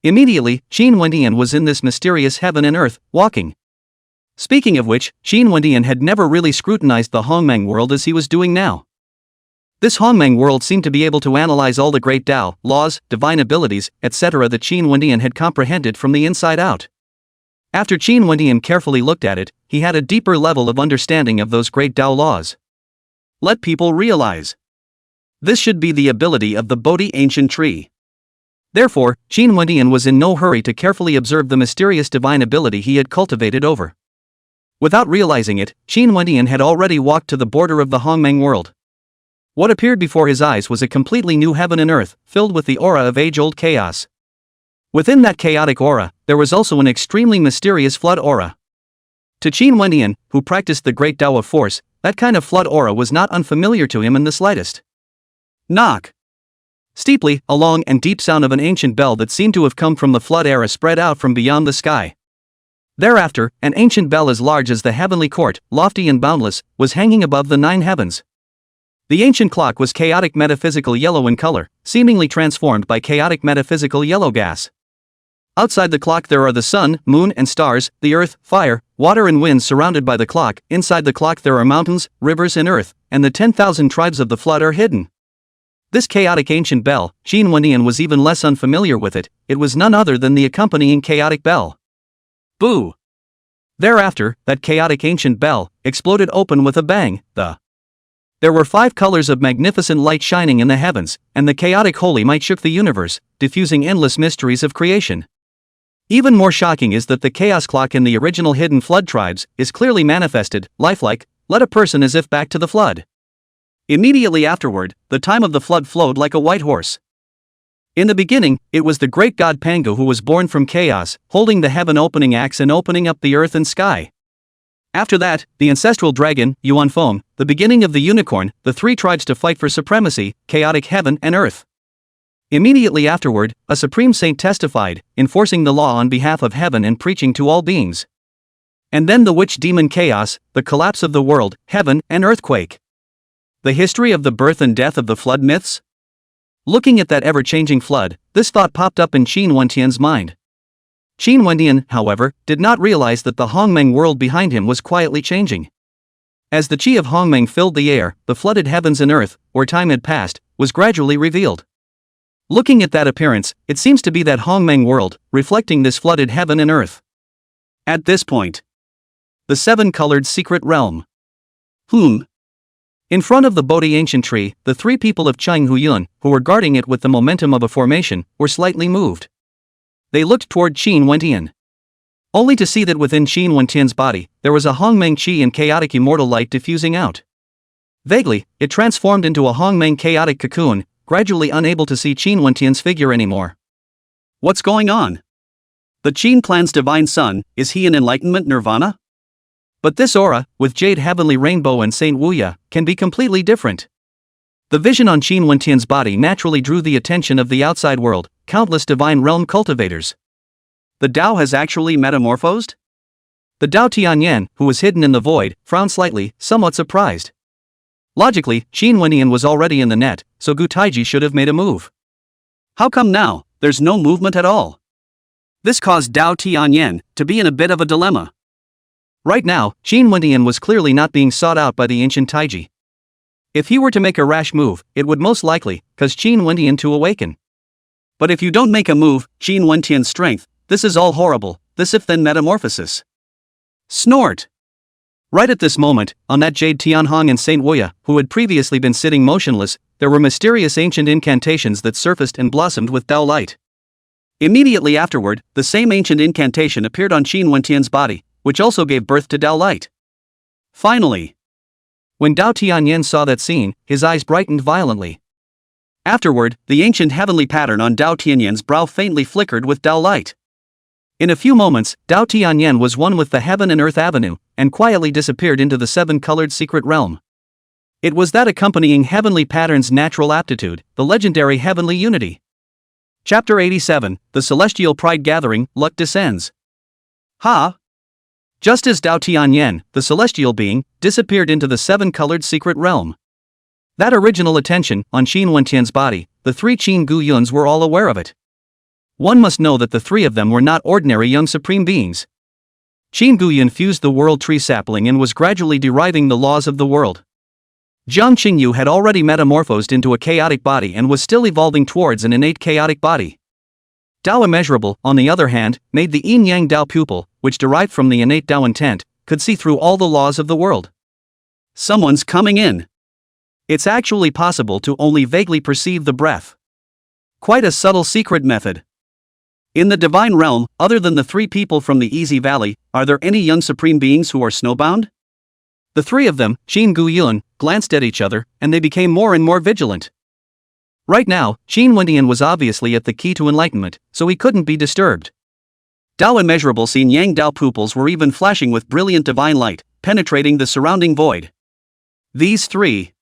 Immediately, Qin Wentian was in this mysterious heaven and earth, walking. Speaking of which, Qin Wentian had never really scrutinized the Hongmeng world as he was doing now. This Hongmeng world seemed to be able to analyze all the great Tao, laws, divine abilities, etc. that Qin Wentian had comprehended from the inside out. After Qin Wentian carefully looked at it, he had a deeper level of understanding of those great Tao laws. Let people realize. This should be the ability of the Bodhi ancient tree. Therefore, Qin Wentian was in no hurry to carefully observe the mysterious divine ability he had cultivated over. Without realizing it, Qin Wentian had already walked to the border of the Hongmeng world. What appeared before his eyes was a completely new heaven and earth, filled with the aura of age-old chaos. Within that chaotic aura, there was also an extremely mysterious flood aura. To Qin Wentian, who practiced the great Tao of force, that kind of flood aura was not unfamiliar to him in the slightest. Knock! Steeply, a long and deep sound of an ancient bell that seemed to have come from the flood era spread out from beyond the sky. Thereafter, an ancient bell as large as the heavenly court, lofty and boundless, was hanging above the 9 heavens. The ancient clock was chaotic metaphysical yellow in color, seemingly transformed by chaotic metaphysical yellow gas. Outside the clock there are the sun, moon and stars, the earth, fire, water and wind surrounded by the clock. Inside the clock there are mountains, rivers and earth, and the 10,000 tribes of the flood are hidden. This chaotic ancient bell, Qin Wentian was even less unfamiliar with it, it was none other than the accompanying chaotic bell. Boo! Thereafter, that chaotic ancient bell exploded open with a bang. There were 5 colors of magnificent light shining in the heavens, and the chaotic holy might shook the universe, diffusing endless mysteries of creation. Even more shocking is that the chaos clock in the original hidden flood tribes is clearly manifested, lifelike, led a person as if back to the flood. Immediately afterward, the time of the flood flowed like a white horse. In the beginning, it was the great god Pangu who was born from chaos, holding the heaven-opening axe and opening up the earth and sky. After that, the ancestral dragon, Yuan Feng, the beginning of the unicorn, the three tribes to fight for supremacy, chaotic heaven and earth. Immediately afterward, a supreme saint testified, enforcing the law on behalf of heaven and preaching to all beings. And then the witch demon chaos, the collapse of the world, heaven, and earthquake. The history of the birth and death of the flood myths? Looking at that ever-changing flood, this thought popped up in Qin Wentian's mind. Qin Wentian, however, did not realize that the Hongmeng world behind him was quietly changing. As the qi of Hongmeng filled the air, the flooded heavens and earth, where time had passed, was gradually revealed. Looking at that appearance, it seems to be that Hongmeng world, reflecting this flooded heaven and earth. At this point, the seven-colored secret realm. In front of the Bodhi ancient tree, the three people of Chang Huyun, who were guarding it with the momentum of a formation, were slightly moved. They looked toward Qin Wentian, only to see that within Qin Wentian's body, there was a Hongmeng qi and chaotic immortal light diffusing out. Vaguely, it transformed into a Hongmeng chaotic cocoon, gradually unable to see Qin Wentian's figure anymore. What's going on? The Qin clan's divine son, is he in enlightenment nirvana? But this aura, with Jade Heavenly Rainbow and Saint Wuya, can be completely different. The vision on Qin Wentian's body naturally drew the attention of the outside world, countless divine realm cultivators. The Tao has actually metamorphosed? The Tao Tianyan, who was hidden in the void, frowned slightly, somewhat surprised. Logically, Qin Wentian was already in the net, so Gu Taiji should have made a move. How come now, there's no movement at all? This caused Tao Tianyan to be in a bit of a dilemma. Right now, Qin Wentian was clearly not being sought out by the ancient Taiji. If he were to make a rash move, it would most likely cause Qin Wentian to awaken. But if you don't make a move, Qin Wentian's strength, this is all horrible, this if then metamorphosis. Snort! Right at this moment, on that Jade Tianhong and Saint Wuya, who had previously been sitting motionless, there were mysterious ancient incantations that surfaced and blossomed with Tao light. Immediately afterward, the same ancient incantation appeared on Qin Wentian's body, which also gave birth to Tao light. Finally, when Tao Tianyan saw that scene, his eyes brightened violently. Afterward, the ancient heavenly pattern on Tao Tianyan's brow faintly flickered with Tao light. In a few moments, Tao Tianyan was one with the heaven and earth avenue, and quietly disappeared into the seven-colored secret realm. It was that accompanying heavenly pattern's natural aptitude, the legendary heavenly unity. Chapter 87, The Celestial Pride Gathering, Luck Descends. Just as Tao Tianyan, the celestial being, disappeared into the seven-colored secret realm. That original attention on Qin Wentian's body, the three Qin Gu Yuns were all aware of it. One must know that the three of them were not ordinary young supreme beings. Qin Gu Yun fused the world tree sapling and was gradually deriving the laws of the world. Jiang Qingyu had already metamorphosed into a chaotic body and was still evolving towards an innate chaotic body. Tao Immeasurable, on the other hand, made the yin-yang Tao pupil, which derived from the innate Tao intent, could see through all the laws of the world. Someone's coming in. It's actually possible to only vaguely perceive the breath. Quite a subtle secret method. In the divine realm, other than the three people from the Easy Valley, are there any young supreme beings who are snowbound? The three of them, Qin Gu Yun, glanced at each other, and they became more and more vigilant. Right now, Qin Wentian was obviously at the key to enlightenment, so he couldn't be disturbed. Tao Immeasurable Yin Yang Tao pupils were even flashing with brilliant divine light, penetrating the surrounding void. These three.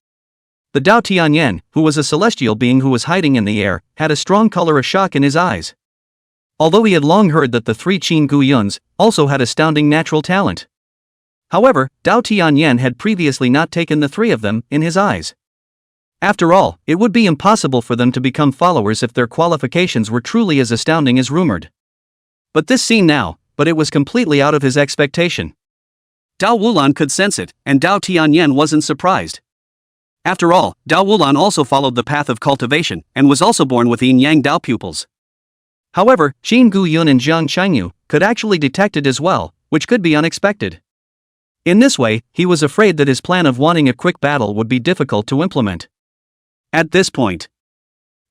The Tao Tianyan, who was a celestial being who was hiding in the air, had a strong color of shock in his eyes. Although he had long heard that the three Qin Gu Yuns also had astounding natural talent. However, Tao Tianyan had previously not taken the three of them in his eyes. After all, it would be impossible for them to become followers if their qualifications were truly as astounding as rumored. But this scene now, but it was completely out of his expectation. Dao Wulan could sense it, and Tao Tianyan wasn't surprised. After all, Dao Wulan also followed the path of cultivation, and was also born with yin-yang Dao pupils. However, Qin Gu Yun and Jiang Qingyu could actually detect it as well, which could be unexpected. In this way, he was afraid that his plan of wanting a quick battle would be difficult to implement. At this point,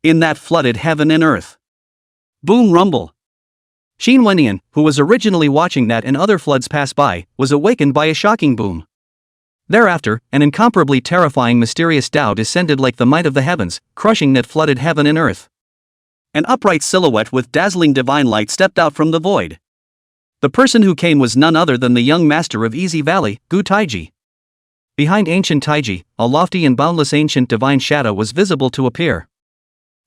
in that flooded heaven and earth, boom rumble. Qin Wentian, who was originally watching that and other floods pass by, was awakened by a shocking boom. Thereafter, an incomparably terrifying mysterious Tao descended like the might of the heavens, crushing that flooded heaven and earth. An upright silhouette with dazzling divine light stepped out from the void. The person who came was none other than the young master of Easy Valley, Gu Taiji. Behind ancient Taiji, a lofty and boundless ancient divine shadow was visible to appear.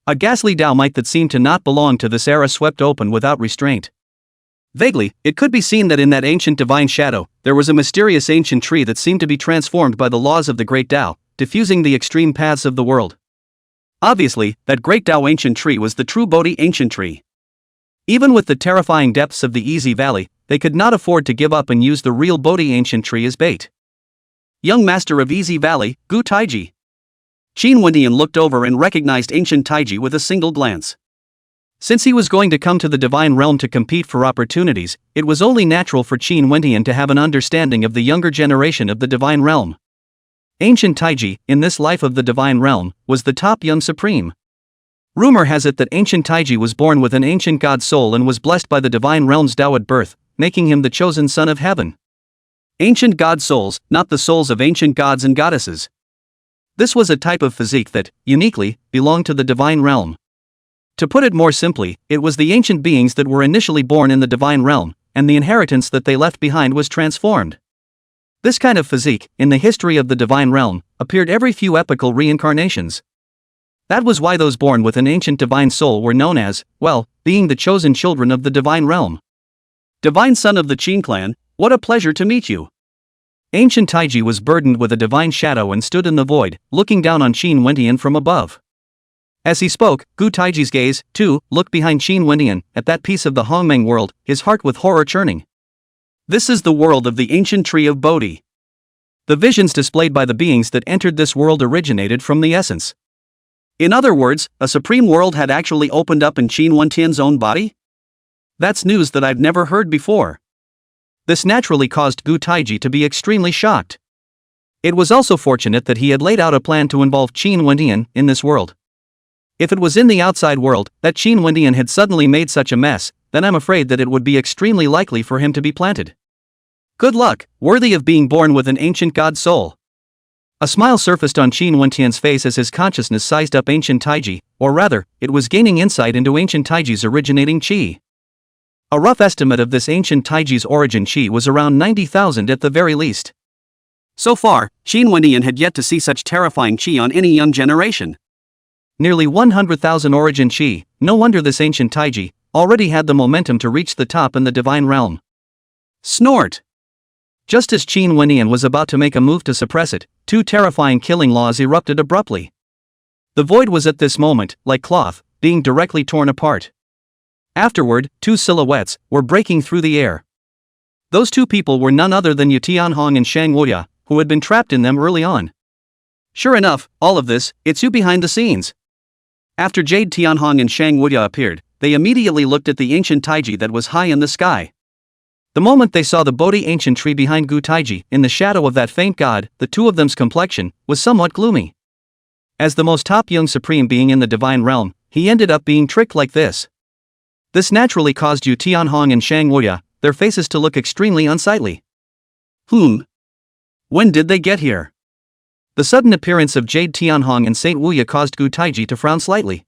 A ghastly Tao might that seemed to not belong to this era swept open without restraint. Vaguely, it could be seen that in that ancient divine shadow, there was a mysterious ancient tree that seemed to be transformed by the laws of the great Tao, diffusing the extreme paths of the world. Obviously, that great Tao ancient tree was the true Bodhi ancient tree. Even with the terrifying depths of the Easy Valley, they could not afford to give up and use the real Bodhi ancient tree as bait. Young master of Easy Valley, Gu Taiji. Qin Wendian looked over and recognized ancient Taiji with a single glance. Since he was going to come to the divine realm to compete for opportunities, it was only natural for Qin Wendian to have an understanding of the younger generation of the divine realm. Ancient Taiji, in this life of the divine realm, was the top young supreme. Rumor has it that ancient Taiji was born with an ancient god soul and was blessed by the divine realm's Tao at birth, making him the chosen son of heaven. Ancient god souls, not the souls of ancient gods and goddesses. This was a type of physique that, uniquely, belonged to the divine realm. To put it more simply, it was the ancient beings that were initially born in the divine realm, and the inheritance that they left behind was transformed. This kind of physique, in the history of the divine realm, appeared every few epochal reincarnations. That was why those born with an ancient divine soul were known as, well, being the chosen children of the divine realm. Divine son of the Qin clan, what a pleasure to meet you. Ancient Taiji was burdened with a divine shadow and stood in the void, looking down on Qin Wendian from above. As he spoke, Gu Taiji's gaze, too, looked behind Qin Wendian, at that piece of the Hongmeng world, his heart with horror churning. This is the world of the ancient tree of Bodhi. The visions displayed by the beings that entered this world originated from the essence. In other words, a supreme world had actually opened up in Qin Wendian's own body? That's news that I've never heard before. This naturally caused Gu Taiji to be extremely shocked. It was also fortunate that he had laid out a plan to involve Qin Wendian in this world. If it was in the outside world that Qin Wendian had suddenly made such a mess, then I'm afraid that it would be extremely likely for him to be planted. Good luck, worthy of being born with an ancient god soul. A smile surfaced on Qin Wendian's face as his consciousness sized up ancient Taiji, or rather, it was gaining insight into ancient Taiji's originating qi. A rough estimate of this ancient Taiji's origin qi was around 90,000 at the very least. So far, Qin Wendian had yet to see such terrifying qi on any young generation. Nearly 100,000 origin qi, no wonder this ancient Taiji already had the momentum to reach the top in the divine realm. Snort! Just as Qin Wendian was about to make a move to suppress it, two terrifying killing laws erupted abruptly. The void was at this moment, like cloth, being directly torn apart. Afterward, two silhouettes were breaking through the air. Those two people were none other than Yu Tianhong and Shang Wuya, who had been trapped in them early on. Sure enough, all of this, it's you behind the scenes. After Jade Tianhong and Shang Wuya appeared, they immediately looked at the ancient Taiji that was high in the sky. The moment they saw the Bodhi ancient tree behind Gu Taiji, in the shadow of that faint god, the two of them's complexion was somewhat gloomy. As the most top young supreme being in the divine realm, he ended up being tricked like this. This naturally caused Yu Tianhong and Shang Wuya, their faces to look extremely unsightly. When did they get here? The sudden appearance of Jade Tianhong and Saint Wuya caused Gu Taiji to frown slightly.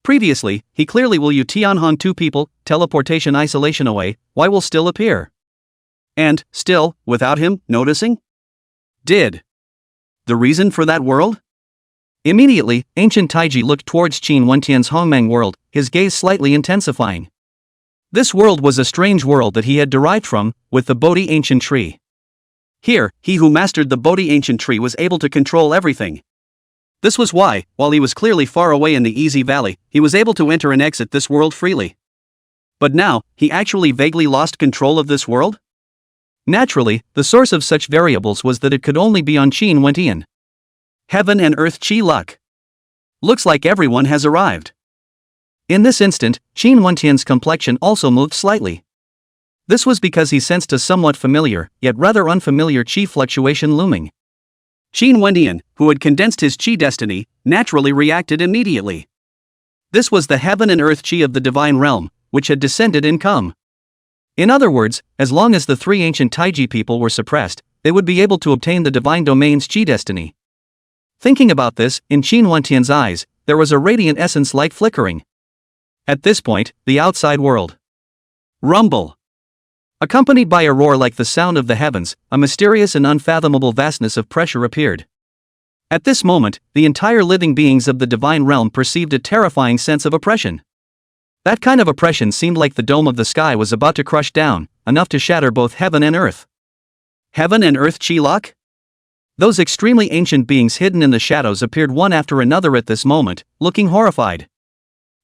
Previously, he clearly will Yu Tianhong two people, teleportation isolation away, why will still appear? And, still, without him noticing? Did. The reason for that world? Immediately, ancient Taiji looked towards Qin Wendian's Hongmeng world, his gaze slightly intensifying. This world was a strange world that he had derived from, with the Bodhi ancient tree. Here, he who mastered the Bodhi ancient tree was able to control everything. This was why, while he was clearly far away in the Easy Valley, he was able to enter and exit this world freely. But now, he actually vaguely lost control of this world? Naturally, the source of such variables was that it could only be on Qin Wendian. Heaven and earth chi luck. Looks like everyone has arrived. In this instant, Qin Wendian's complexion also moved slightly. This was because he sensed a somewhat familiar, yet rather unfamiliar qi fluctuation looming. Qin Wendian, who had condensed his qi destiny, naturally reacted immediately. This was the heaven and earth qi of the divine realm, which had descended in come. In other words, as long as the three ancient Taiji people were suppressed, they would be able to obtain the divine domain's chi destiny. Thinking about this, in Qin Wentian's eyes, there was a radiant essence light flickering. At this point, the outside world. Rumble. Accompanied by a roar like the sound of the heavens, a mysterious and unfathomable vastness of pressure appeared. At this moment, the entire living beings of the divine realm perceived a terrifying sense of oppression. That kind of oppression seemed like the dome of the sky was about to crush down, enough to shatter both heaven and earth. Heaven and earth chi lock? Those extremely ancient beings hidden in the shadows appeared one after another at this moment, looking horrified.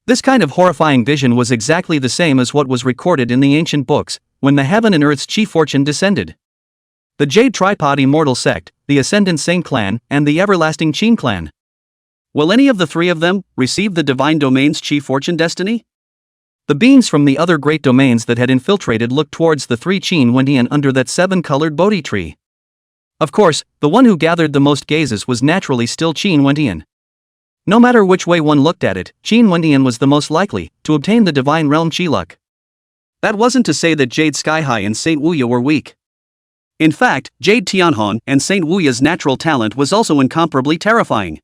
This kind of horrifying vision was exactly the same as what was recorded in the ancient books, when the heaven and earth's chi fortune descended. The Jade Tripod Immortal Sect, the Ascendant Saint Clan, and the Everlasting Qin Clan. Will any of the three of them receive the divine domain's chi fortune destiny? The beings from the other great domains that had infiltrated looked towards the three Qin Wentian under that seven-colored Bodhi tree. Of course, the one who gathered the most gazes was naturally still Qin Wentian. No matter which way one looked at it, Qin Wentian was the most likely to obtain the divine realm chi luck. That wasn't to say that Jade Skyhigh and Saint Wuya were weak. In fact, Jade Tianhong and Saint Wuya's natural talent was also incomparably terrifying.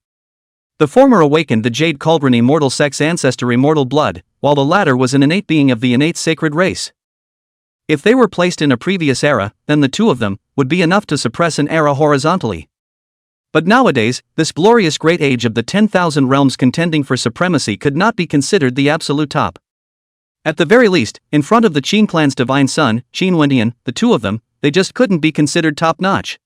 The former awakened the Jade Cauldron Immortal Sect's ancestor immortal blood, while the latter was an innate being of the innate sacred race. If they were placed in a previous era, then the two of them would be enough to suppress an era horizontally. But nowadays, this glorious great age of the 10,000 realms contending for supremacy could not be considered the absolute top. At the very least, in front of the Qin clan's divine son, Qin Wentian, the two of them, they just couldn't be considered top-notch.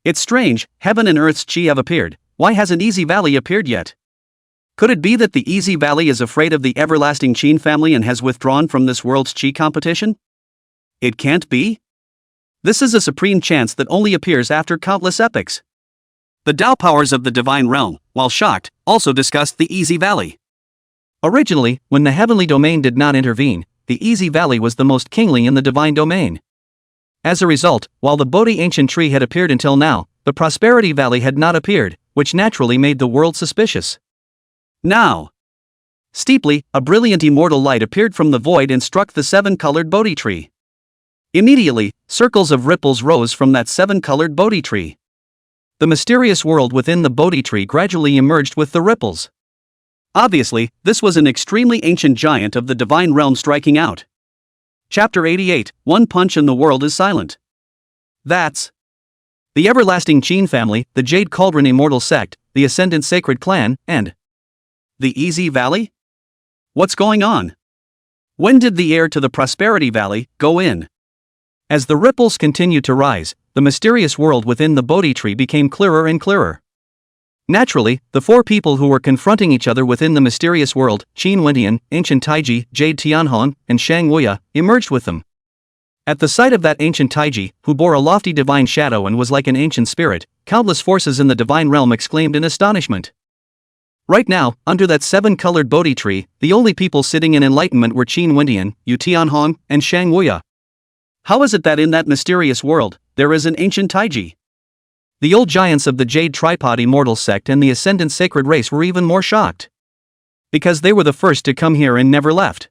It's strange, heaven and earth's chi have appeared, why hasn't Easy Valley appeared yet? Could it be that the Easy Valley is afraid of the everlasting Qin family and has withdrawn from this world's chi competition? It can't be? This is a supreme chance that only appears after countless epochs. The Tao powers of the divine realm, while shocked, also discussed the Easy Valley. Originally, when the heavenly domain did not intervene, the Easy Valley was the most kingly in the divine domain. As a result, while the Bodhi ancient tree had appeared until now, the Prosperity Valley had not appeared, which naturally made the world suspicious. Now, steeply, a brilliant immortal light appeared from the void and struck the seven-colored Bodhi tree. Immediately, circles of ripples rose from that seven-colored Bodhi tree. The mysterious world within the Bodhi tree gradually emerged with the ripples. Obviously, this was an extremely ancient giant of the divine realm striking out. Chapter 88, One Punch and the World is Silent. That's the Everlasting Qin family, the Jade Cauldron Immortal Sect, the Ascendant Sacred Clan, and the Easy Valley? What's going on? When did the heir to the Prosperity Valley go in? As the ripples continued to rise, the mysterious world within the Bodhi tree became clearer and clearer. Naturally, the four people who were confronting each other within the mysterious world, Qin Wentian, Ancient Taiji, Jade Tianhong, and Shang Wuya, emerged with them. At the sight of that ancient Taiji, who bore a lofty divine shadow and was like an ancient spirit, countless forces in the divine realm exclaimed in astonishment. Right now, under that seven-colored Bodhi tree, the only people sitting in enlightenment were Qin Wentian, Yu Tianhong, and Shang Wuya. How is it that in that mysterious world, there is an ancient Taiji? The old giants of the Jade Tripod Immortal Sect and the Ascendant Sacred Race were even more shocked. Because they were the first to come here and never left.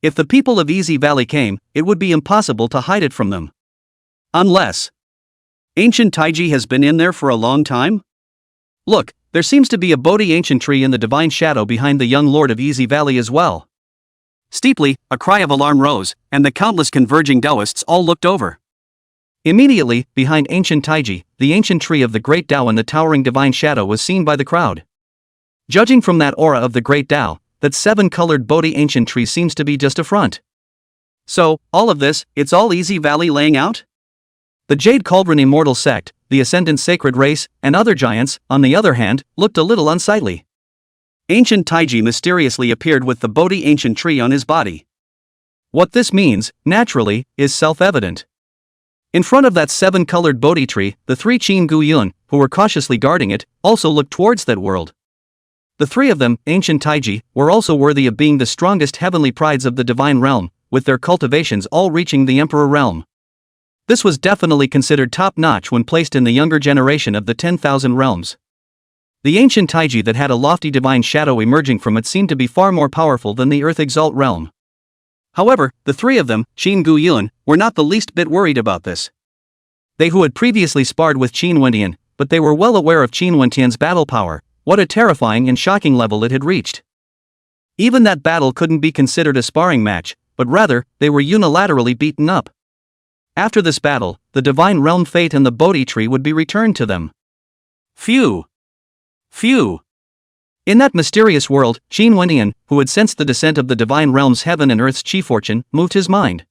If the people of Easy Valley came, it would be impossible to hide it from them. Unless Ancient Taiji has been in there for a long time? Look, there seems to be a Bodhi ancient tree in the divine shadow behind the young lord of Easy Valley as well. Steeply, a cry of alarm rose, and the countless converging Taoists all looked over. Immediately, behind Ancient Taiji, the ancient tree of the Great Tao and the towering divine shadow was seen by the crowd. Judging from that aura of the Great Tao, that seven-colored Bodhi ancient tree seems to be just a front. So, all of this, it's all Easy Valley laying out? The Jade Cauldron Immortal Sect, the Ascendant Sacred Race, and other giants, on the other hand, looked a little unsightly. Ancient Taiji mysteriously appeared with the Bodhi ancient tree on his body. What this means, naturally, is self-evident. In front of that seven-colored Bodhi tree, the three Qin Guyun, who were cautiously guarding it, also looked towards that world. The three of them, Ancient Taiji, were also worthy of being the strongest heavenly prides of the divine realm, with their cultivations all reaching the Emperor realm. This was definitely considered top-notch when placed in the younger generation of the 10,000 realms. The Ancient Taiji that had a lofty divine shadow emerging from it seemed to be far more powerful than the Earth Exalt realm. However, the three of them, Qin Guyun, were not the least bit worried about this. They who had previously sparred with Qin Wendian, but they were well aware of Qin Wendian's battle power, what a terrifying and shocking level it had reached. Even that battle couldn't be considered a sparring match, but rather, they were unilaterally beaten up. After this battle, the divine realm fate and the Bodhi tree would be returned to them. Phew! Phew! In that mysterious world, Qin Wendian, who had sensed the descent of the divine realm's heaven and earth's chi fortune, moved his mind.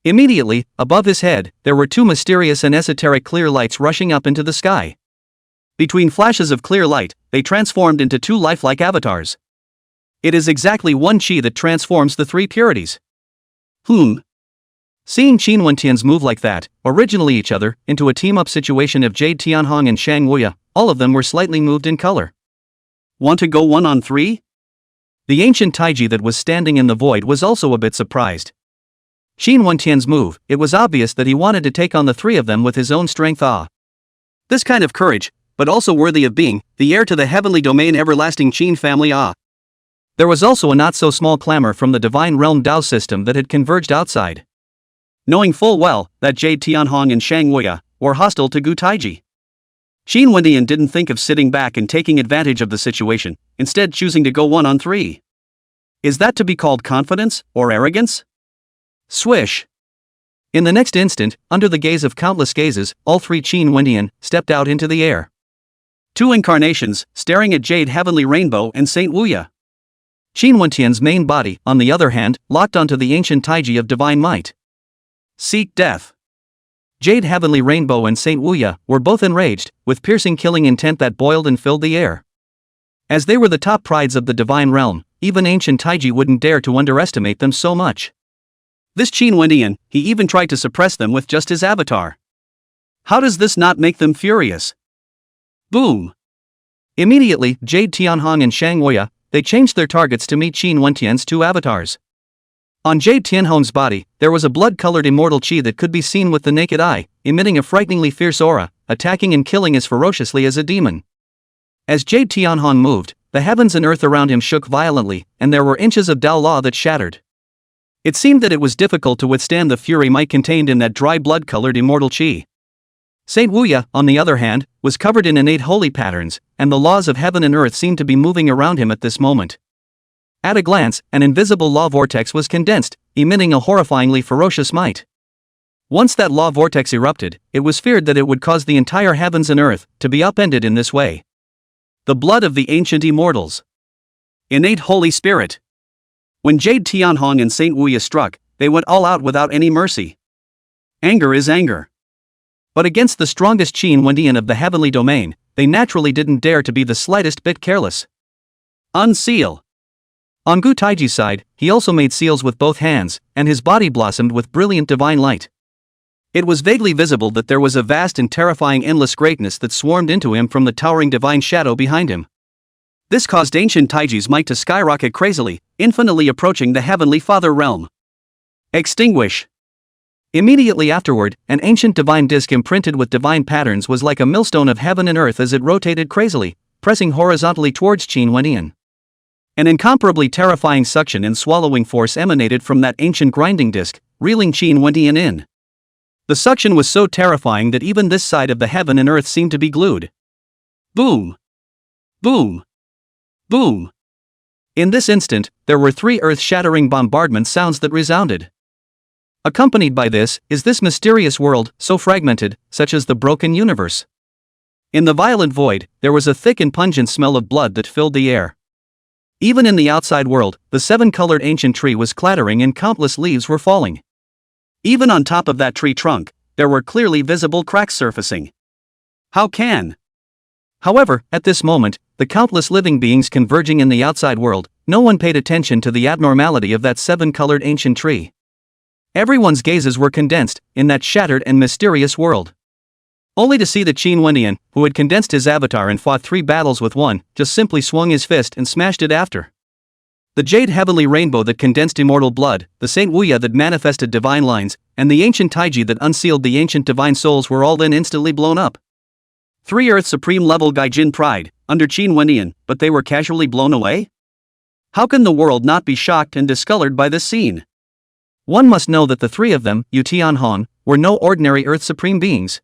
Immediately, above his head, there were two mysterious and esoteric clear lights rushing up into the sky. Between flashes of clear light, they transformed into two lifelike avatars. It is exactly one chi that transforms the three purities. Seeing Qin Wendian's move like that, originally each other, into a team-up situation of Jade Tianhong and Shang Wuya, all of them were slightly moved in color. Want to go 1-on-3? The ancient Taiji that was standing in the void was also a bit surprised. Qin Wendian's move, it was obvious that he wanted to take on the three of them with his own strength. This kind of courage, but also worthy of being the heir to the heavenly domain everlasting Qin family. There was also a not-so-small clamor from the divine realm Dao system that had converged outside. Knowing full well that Jade Tianhong and Shang Wuya were hostile to Gu Taiji, Qin Wendian didn't think of sitting back and taking advantage of the situation, instead choosing to go 1-on-3. Is that to be called confidence or arrogance? Swish! In the next instant, under the gaze of countless gazes, all three Qin Wendian stepped out into the air. Two incarnations, staring at Jade Heavenly Rainbow and Saint Wuya. Qin Wendian's main body, on the other hand, locked onto the ancient Taiji of divine might. Seek death. Jade Heavenly Rainbow and Saint Wuya were both enraged, with piercing killing intent that boiled and filled the air. As they were the top prides of the divine realm, even ancient Taiji wouldn't dare to underestimate them so much. This Qin Wendian, he even tried to suppress them with just his avatar. How does this not make them furious? Boom! Immediately, Jade Tianhong and Shang Wuya, they changed their targets to meet Qin Wendian's two avatars. On Jade Tianhong's body, there was a blood-colored immortal chi that could be seen with the naked eye, emitting a frighteningly fierce aura, attacking and killing as ferociously as a demon. As Jade Tianhong moved, the heavens and earth around him shook violently, and there were inches of Dao law that shattered. It seemed that it was difficult to withstand the fury might contained in that dry blood-colored immortal chi. Saint Wuya, on the other hand, was covered in innate holy patterns, and the laws of heaven and earth seemed to be moving around him at this moment. At a glance, an invisible law vortex was condensed, emitting a horrifyingly ferocious might. Once that law vortex erupted, it was feared that it would cause the entire heavens and earth to be upended in this way. The blood of the ancient immortals. Innate Holy Spirit. When Jade Tianhong and Saint Wuya struck, they went all out without any mercy. Anger is anger. But against the strongest Qin Wendian of the heavenly domain, they naturally didn't dare to be the slightest bit careless. Unseal. On Gu Taiji's side, he also made seals with both hands, and his body blossomed with brilliant divine light. It was vaguely visible that there was a vast and terrifying endless greatness that swarmed into him from the towering divine shadow behind him. This caused ancient Taiji's might to skyrocket crazily, infinitely approaching the heavenly father realm. Extinguish. Immediately afterward, an ancient divine disk imprinted with divine patterns was like a millstone of heaven and earth as it rotated crazily, pressing horizontally towards Qin Wendian. An incomparably terrifying suction and swallowing force emanated from that ancient grinding disk, reeling Qin Wendian in. The suction was so terrifying that even this side of the heaven and earth seemed to be glued. Boom! Boom! Boom! In this instant, there were three earth-shattering bombardment sounds that resounded. Accompanied by this mysterious world, so fragmented, such as the broken universe. In the violent void, there was a thick and pungent smell of blood that filled the air. Even in the outside world, the seven-colored ancient tree was clattering and countless leaves were falling. Even on top of that tree trunk, there were clearly visible cracks surfacing. How can? However, at this moment, the countless living beings converging in the outside world, no one paid attention to the abnormality of that seven-colored ancient tree. Everyone's gazes were condensed in that shattered and mysterious world. Only to see the Qin Wendian, who had condensed his avatar and fought 3 battles with one, just simply swung his fist and smashed it after. The Jade Heavenly Rainbow that condensed immortal blood, the Saint Wuya that manifested divine lines, and the ancient Taiji that unsealed the ancient divine souls were all then instantly blown up. 3 Earth Supreme level Gaijin pride, under Qin Wendian, but they were casually blown away? How can the world not be shocked and discolored by this scene? One must know that the 3 of them, Yu Tianhong, were no ordinary Earth Supreme beings.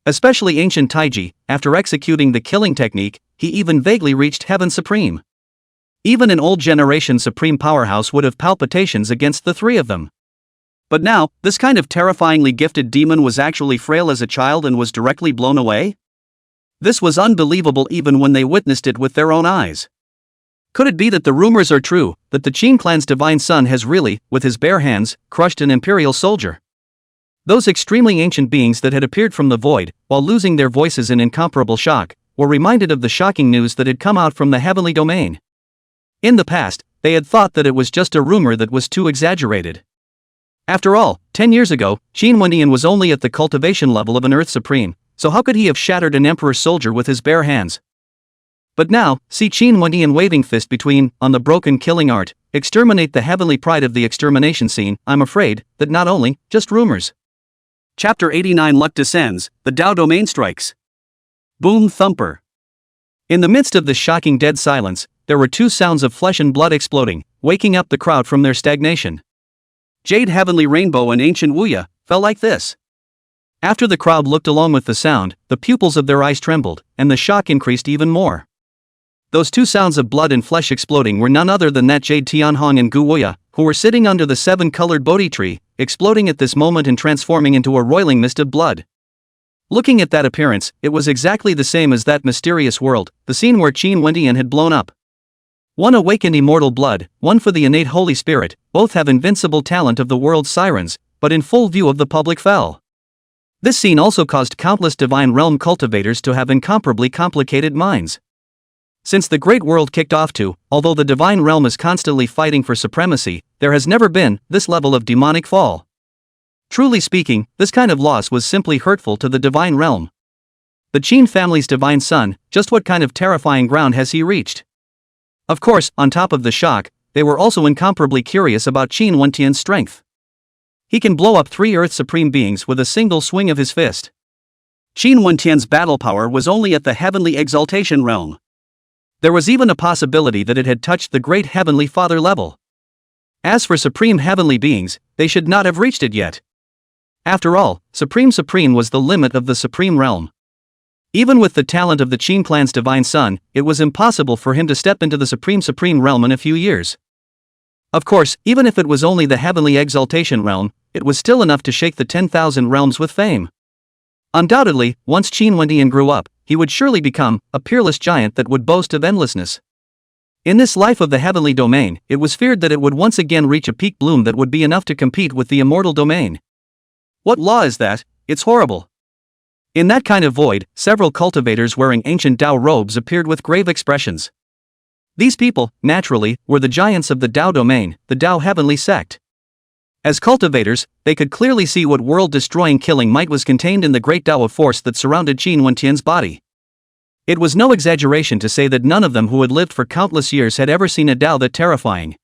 Especially ancient Taiji, after executing the killing technique, he even vaguely reached Heaven Supreme. Even an old generation Supreme Powerhouse would have palpitations against the three of them. But now, this kind of terrifyingly gifted demon was actually frail as a child and was directly blown away? This was unbelievable even when they witnessed it with their own eyes. Could it be that the rumors are true, that the Qin clan's divine son has really, with his bare hands, crushed an imperial soldier? Those extremely ancient beings that had appeared from the void, while losing their voices in incomparable shock, were reminded of the shocking news that had come out from the heavenly domain. In the past, they had thought that it was just a rumor that was too exaggerated. After all, 10 years ago, Qin Wendian was only at the cultivation level of an Earth Supreme, so how could he have shattered an Emperor soldier with his bare hands? But now, see Qin Wendian waving fist between, on the broken killing art, exterminate the heavenly pride of the extermination scene. I'm afraid that not only, just rumors. Chapter 89 Luck descends, the Dao domain strikes. Boom thumper. In the midst of this shocking dead silence, there were two sounds of flesh and blood exploding, waking up the crowd from their stagnation. Jade Heavenly Rainbow and Ancient Wuya fell like this. After the crowd looked along with the sound, the pupils of their eyes trembled, and the shock increased even more. Those two sounds of blood and flesh exploding were none other than that Jade Tianhong and Gu Wuya, who were sitting under the seven-colored Bodhi tree, exploding at this moment and transforming into a roiling mist of blood. Looking at that appearance, it was exactly the same as that mysterious world, the scene where Qin Wendian had blown up. One awakened immortal blood, one for the innate Holy Spirit, both have invincible talent of the world's sirens, but in full view of the public fell. This scene also caused countless divine realm cultivators to have incomparably complicated minds. Since the great world kicked off to, although the divine realm is constantly fighting for supremacy, there has never been this level of demonic fall. Truly speaking, this kind of loss was simply hurtful to the divine realm. The Qin family's divine son, just what kind of terrifying ground has he reached? Of course, on top of the shock, they were also incomparably curious about Qin Wendian's strength. He can blow up 3 Earth Supreme beings with a single swing of his fist. Qin Wendian's battle power was only at the heavenly exaltation realm. There was even a possibility that it had touched the great heavenly father level. As for supreme heavenly beings, they should not have reached it yet. After all, Supreme was the limit of the supreme realm. Even with the talent of the Qin clan's divine son, it was impossible for him to step into the supreme realm in a few years. Of course, even if it was only the heavenly exaltation realm, it was still enough to shake the 10,000 realms with fame. Undoubtedly, once Qin Wendian grew up, he would surely become a peerless giant that would boast of endlessness. In this life of the heavenly domain, it was feared that it would once again reach a peak bloom that would be enough to compete with the immortal domain. What law is that? It's horrible. In that kind of void, several cultivators wearing ancient Dao robes appeared with grave expressions. These people, naturally, were the giants of the Dao domain, the Dao heavenly sect. As cultivators, they could clearly see what world-destroying killing might was contained in the great Dao of force that surrounded Qin Wendian's body. It was no exaggeration to say that none of them who had lived for countless years had ever seen a Dao that terrifying.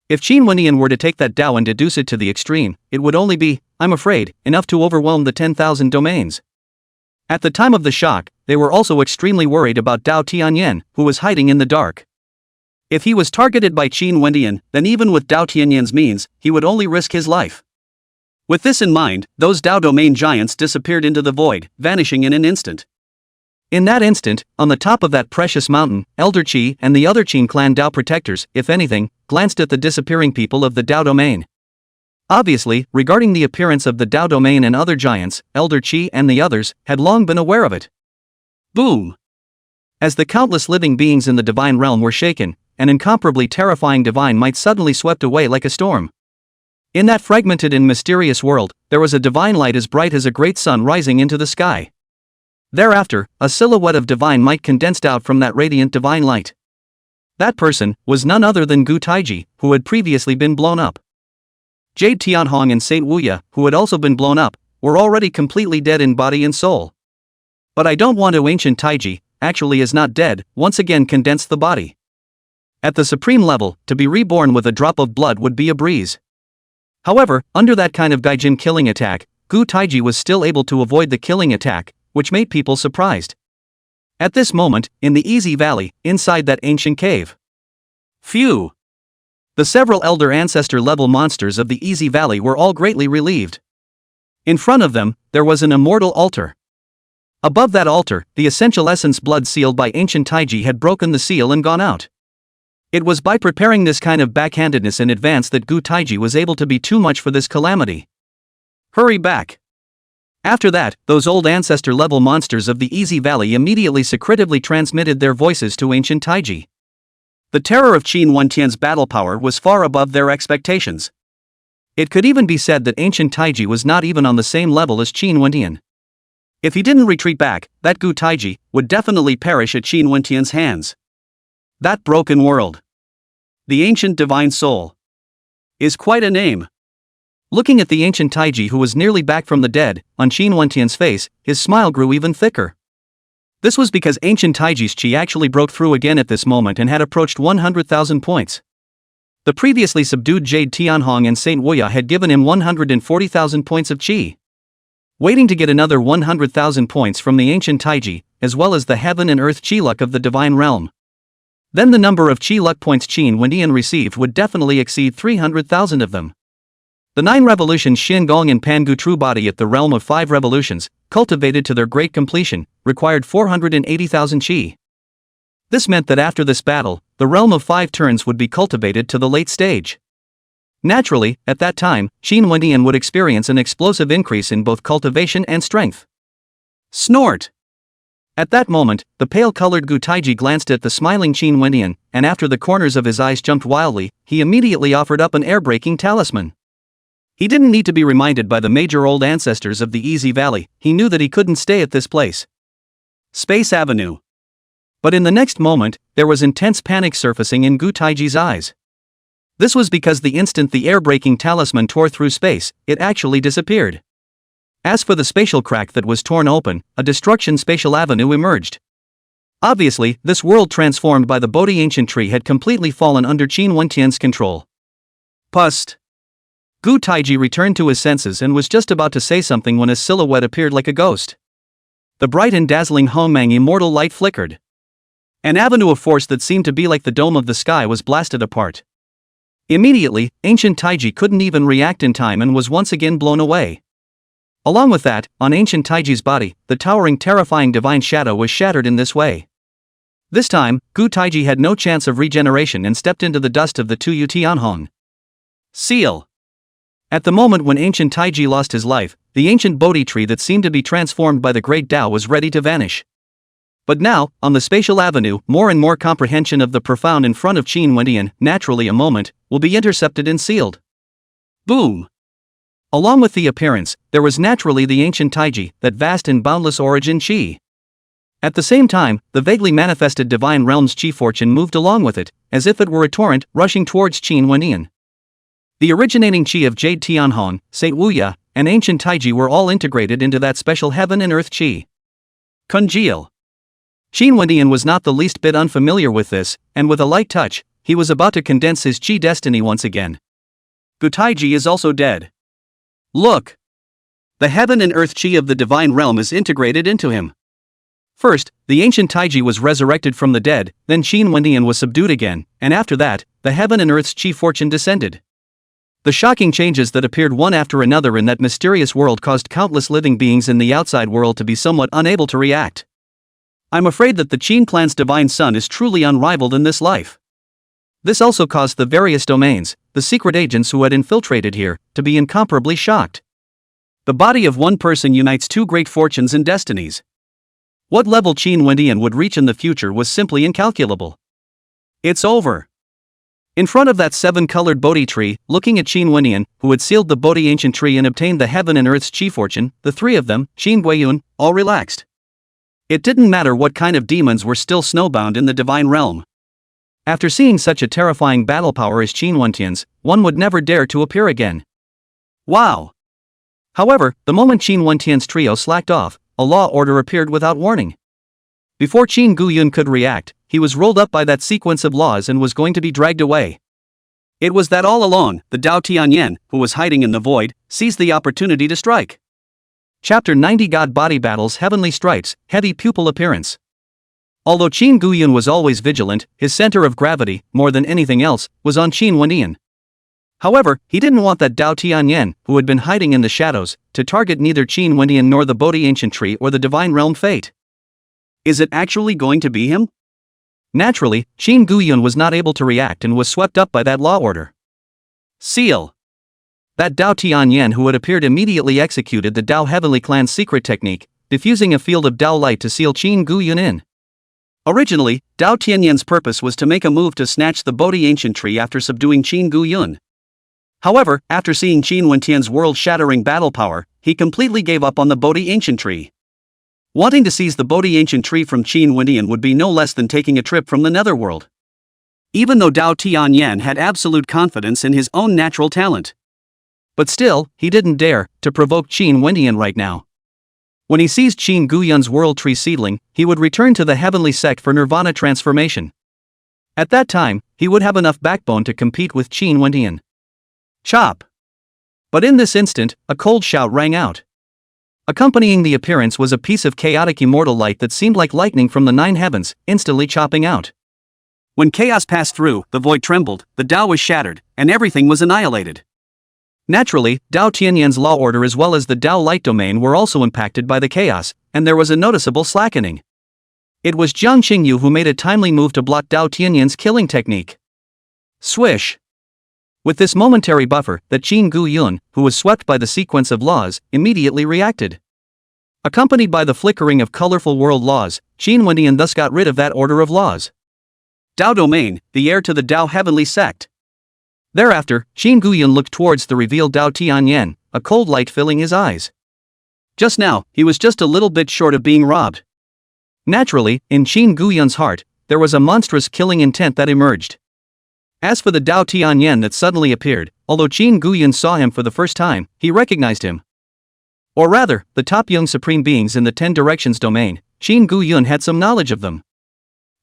If Qin Wendian were to take that Dao and deduce it to the extreme, it would only be, I'm afraid, enough to overwhelm the 10,000 domains. At the time of the shock, they were also extremely worried about Dao Tianyan, who was hiding in the dark. If he was targeted by Qin Wendian, then even with Dao Tianyan's means, he would only risk his life. With this in mind, those Dao domain giants disappeared into the void, vanishing in an instant. In that instant, on the top of that precious mountain, Elder Qi and the other Qin clan Dao protectors, if anything, glanced at the disappearing people of the Dao domain. Obviously, regarding the appearance of the Dao domain and other giants, Elder Qi and the others had long been aware of it. Boom! As the countless living beings in the divine realm were shaken, an incomparably terrifying divine might suddenly swept away like a storm. In that fragmented and mysterious world, there was a divine light as bright as a great sun rising into the sky. Thereafter, a silhouette of divine might condensed out from that radiant divine light. That person was none other than Gu Taiji, who had previously been blown up. Jade Tianhong and Saint Wuya, who had also been blown up, were already completely dead in body and soul. But I don't want to ancient Taiji, actually is not dead, once again condensed the body. At the supreme level, to be reborn with a drop of blood would be a breeze. However, under that kind of Gaijin killing attack, Gu Taiji was still able to avoid the killing attack, which made people surprised. At this moment, in the Easy Valley, inside that ancient cave. Phew! The several elder ancestor-level monsters of the Easy Valley were all greatly relieved. In front of them, there was an immortal altar. Above that altar, the essential essence blood sealed by ancient Taiji had broken the seal and gone out. It was by preparing this kind of backhandedness in advance that Gu Taiji was able to be too much for this calamity. Hurry back. After that, those old ancestor-level monsters of the Easy Valley immediately secretively transmitted their voices to ancient Taiji. The terror of Qin Wentian's battle power was far above their expectations. It could even be said that ancient Taiji was not even on the same level as Qin Wentian. If he didn't retreat back, that Gu Taiji would definitely perish at Qin Wentian's hands. That broken world. The ancient divine soul. Is quite a name. Looking at the ancient Taiji who was nearly back from the dead, on Qin Wentian's face, his smile grew even thicker. This was because ancient Taiji's chi actually broke through again at this moment and had approached 100,000 points. The previously subdued Jade Tianhong and Saint Wuya had given him 140,000 points of chi. Waiting to get another 100,000 points from the ancient Taiji, as well as the heaven and earth chi luck of the divine realm. Then the number of chi luck points Qin Wentian received would definitely exceed 300,000 of them. The 9 revolutions Xin Gong and Pangu True Body at the realm of 5 revolutions, cultivated to their great completion, required 480,000 chi. This meant that after this battle, the realm of 5 turns would be cultivated to the late stage. Naturally, at that time, Qin Wentian would experience an explosive increase in both cultivation and strength. Snort! At that moment, the pale-colored Gu Taiji glanced at the smiling Qin Wentian, and after the corners of his eyes jumped wildly, he immediately offered up an air-breaking talisman. He didn't need to be reminded by the major old ancestors of the Easy Valley, he knew that he couldn't stay at this place. Space Avenue. But in the next moment, there was intense panic surfacing in Gu Taiji's eyes. This was because the instant the air-breaking talisman tore through space, it actually disappeared. As for the spatial crack that was torn open, a destruction spatial avenue emerged. Obviously, this world transformed by the Bodhi ancient tree had completely fallen under Qin Wentian's control. Pust! Gu Taiji returned to his senses and was just about to say something when a silhouette appeared like a ghost. The bright and dazzling Hongmang immortal light flickered. An avenue of force that seemed to be like the dome of the sky was blasted apart. Immediately, ancient Taiji couldn't even react in time and was once again blown away. Along with that, on ancient Taiji's body, the towering terrifying divine shadow was shattered in this way. This time, Gu Taiji had no chance of regeneration and stepped into the dust of the Tuyu Tianhong. Seal! At the moment when ancient Taiji lost his life, the ancient Bodhi tree that seemed to be transformed by the great Tao was ready to vanish. But now, on the spatial avenue, more and more comprehension of the profound in front of Qin Wentian, naturally a moment, will be intercepted and sealed. Boom! Along with the appearance, there was naturally the ancient Taiji, that vast and boundless origin chi. At the same time, the vaguely manifested divine realm's chi fortune moved along with it, as if it were a torrent rushing towards Qin Wentian. The originating chi of Jade Tianhong, Saint Wuya, and ancient Taiji were all integrated into that special heaven and earth chi. Congeal. Qin Wentian was not the least bit unfamiliar with this, and with a light touch, he was about to condense his chi destiny once again. Gu Taiji is also dead. Look! The heaven and earth chi of the divine realm is integrated into him. First, the ancient Taiji was resurrected from the dead, then Qin Wentian was subdued again, and after that, the heaven and earth's chi fortune descended. The shocking changes that appeared one after another in that mysterious world caused countless living beings in the outside world to be somewhat unable to react. I'm afraid that the Qin clan's divine son is truly unrivaled in this life. This also caused the various domains, the secret agents who had infiltrated here, to be incomparably shocked. The body of one person unites 2 great fortunes and destinies. What level Qin Wentian would reach in the future was simply incalculable. It's over. In front of that 7-colored Bodhi tree, looking at Qin Wentian, who had sealed the Bodhi ancient tree and obtained the heaven and earth's chi fortune, the 3 of them, Qin Guiyun, all relaxed. It didn't matter what kind of demons were still snowbound in the divine realm. After seeing such a terrifying battle power as Qin Wentian's, one would never dare to appear again. Wow! However, the moment Qin Wentian's trio slacked off, a law order appeared without warning. Before Qin Guiyun could react, he was rolled up by that sequence of laws and was going to be dragged away. It was that all along, the Dao Tianyan, who was hiding in the void, seized the opportunity to strike. Chapter 90 God Body Battles Heavenly Stripes, Heavy Pupil Appearance. Although Qin Guiyun was always vigilant, his center of gravity, more than anything else, was on Qin Wentian. However, he didn't want that Dao Tianyan, who had been hiding in the shadows, to target neither Qin Wendian nor the Bodhi Ancient Tree or the Divine Realm Fate. Is it actually going to be him? Naturally, Qin Guyun was not able to react and was swept up by that law order. Seal. That Dao Tianyan who had appeared immediately executed the Dao Heavenly Clan's secret technique, diffusing a field of Dao light to seal Qin Guyun in. Originally, Dao Tianyan's purpose was to make a move to snatch the Bodhi Ancient Tree after subduing Qin Guyun. However, after seeing Qin Wentian's world-shattering battle power, he completely gave up on the Bodhi Ancient Tree. Wanting to seize the Bodhi Ancient Tree from Qin Wentian would be no less than taking a trip from the netherworld. Even though Dao Tianyan had absolute confidence in his own natural talent. But still, he didn't dare to provoke Qin Wentian right now. When he seized Qin Guyun's World Tree seedling, he would return to the heavenly sect for nirvana transformation. At that time, he would have enough backbone to compete with Qin Wentian. Chop! But in this instant, a cold shout rang out. Accompanying the appearance was a piece of chaotic immortal light that seemed like lightning from the nine heavens, instantly chopping out. When chaos passed through, the void trembled, the Dao was shattered, and everything was annihilated. Naturally, Dao Tianyan's law order as well as the Dao light domain were also impacted by the chaos, and there was a noticeable slackening. It was Jiang Qingyu who made a timely move to block Dao Tianyan's killing technique. Swish! With this momentary buffer, that Qin Guyun, who was swept by the sequence of laws, immediately reacted. Accompanied by the flickering of colorful world laws, Qin Wendian thus got rid of that order of laws. Dao Domain, the heir to the Dao Heavenly Sect. Thereafter, Qin Guyun looked towards the revealed Dao Tianyan, a cold light filling his eyes. Just now, he was just a little bit short of being robbed. Naturally, in Qin Guyun's heart, there was a monstrous killing intent that emerged. As for the Dao Tianyan that suddenly appeared, although Qin Guyun saw him for the first time, he recognized him. Or rather, the top young supreme beings in the 10 Directions domain, Qin Guyun had some knowledge of them.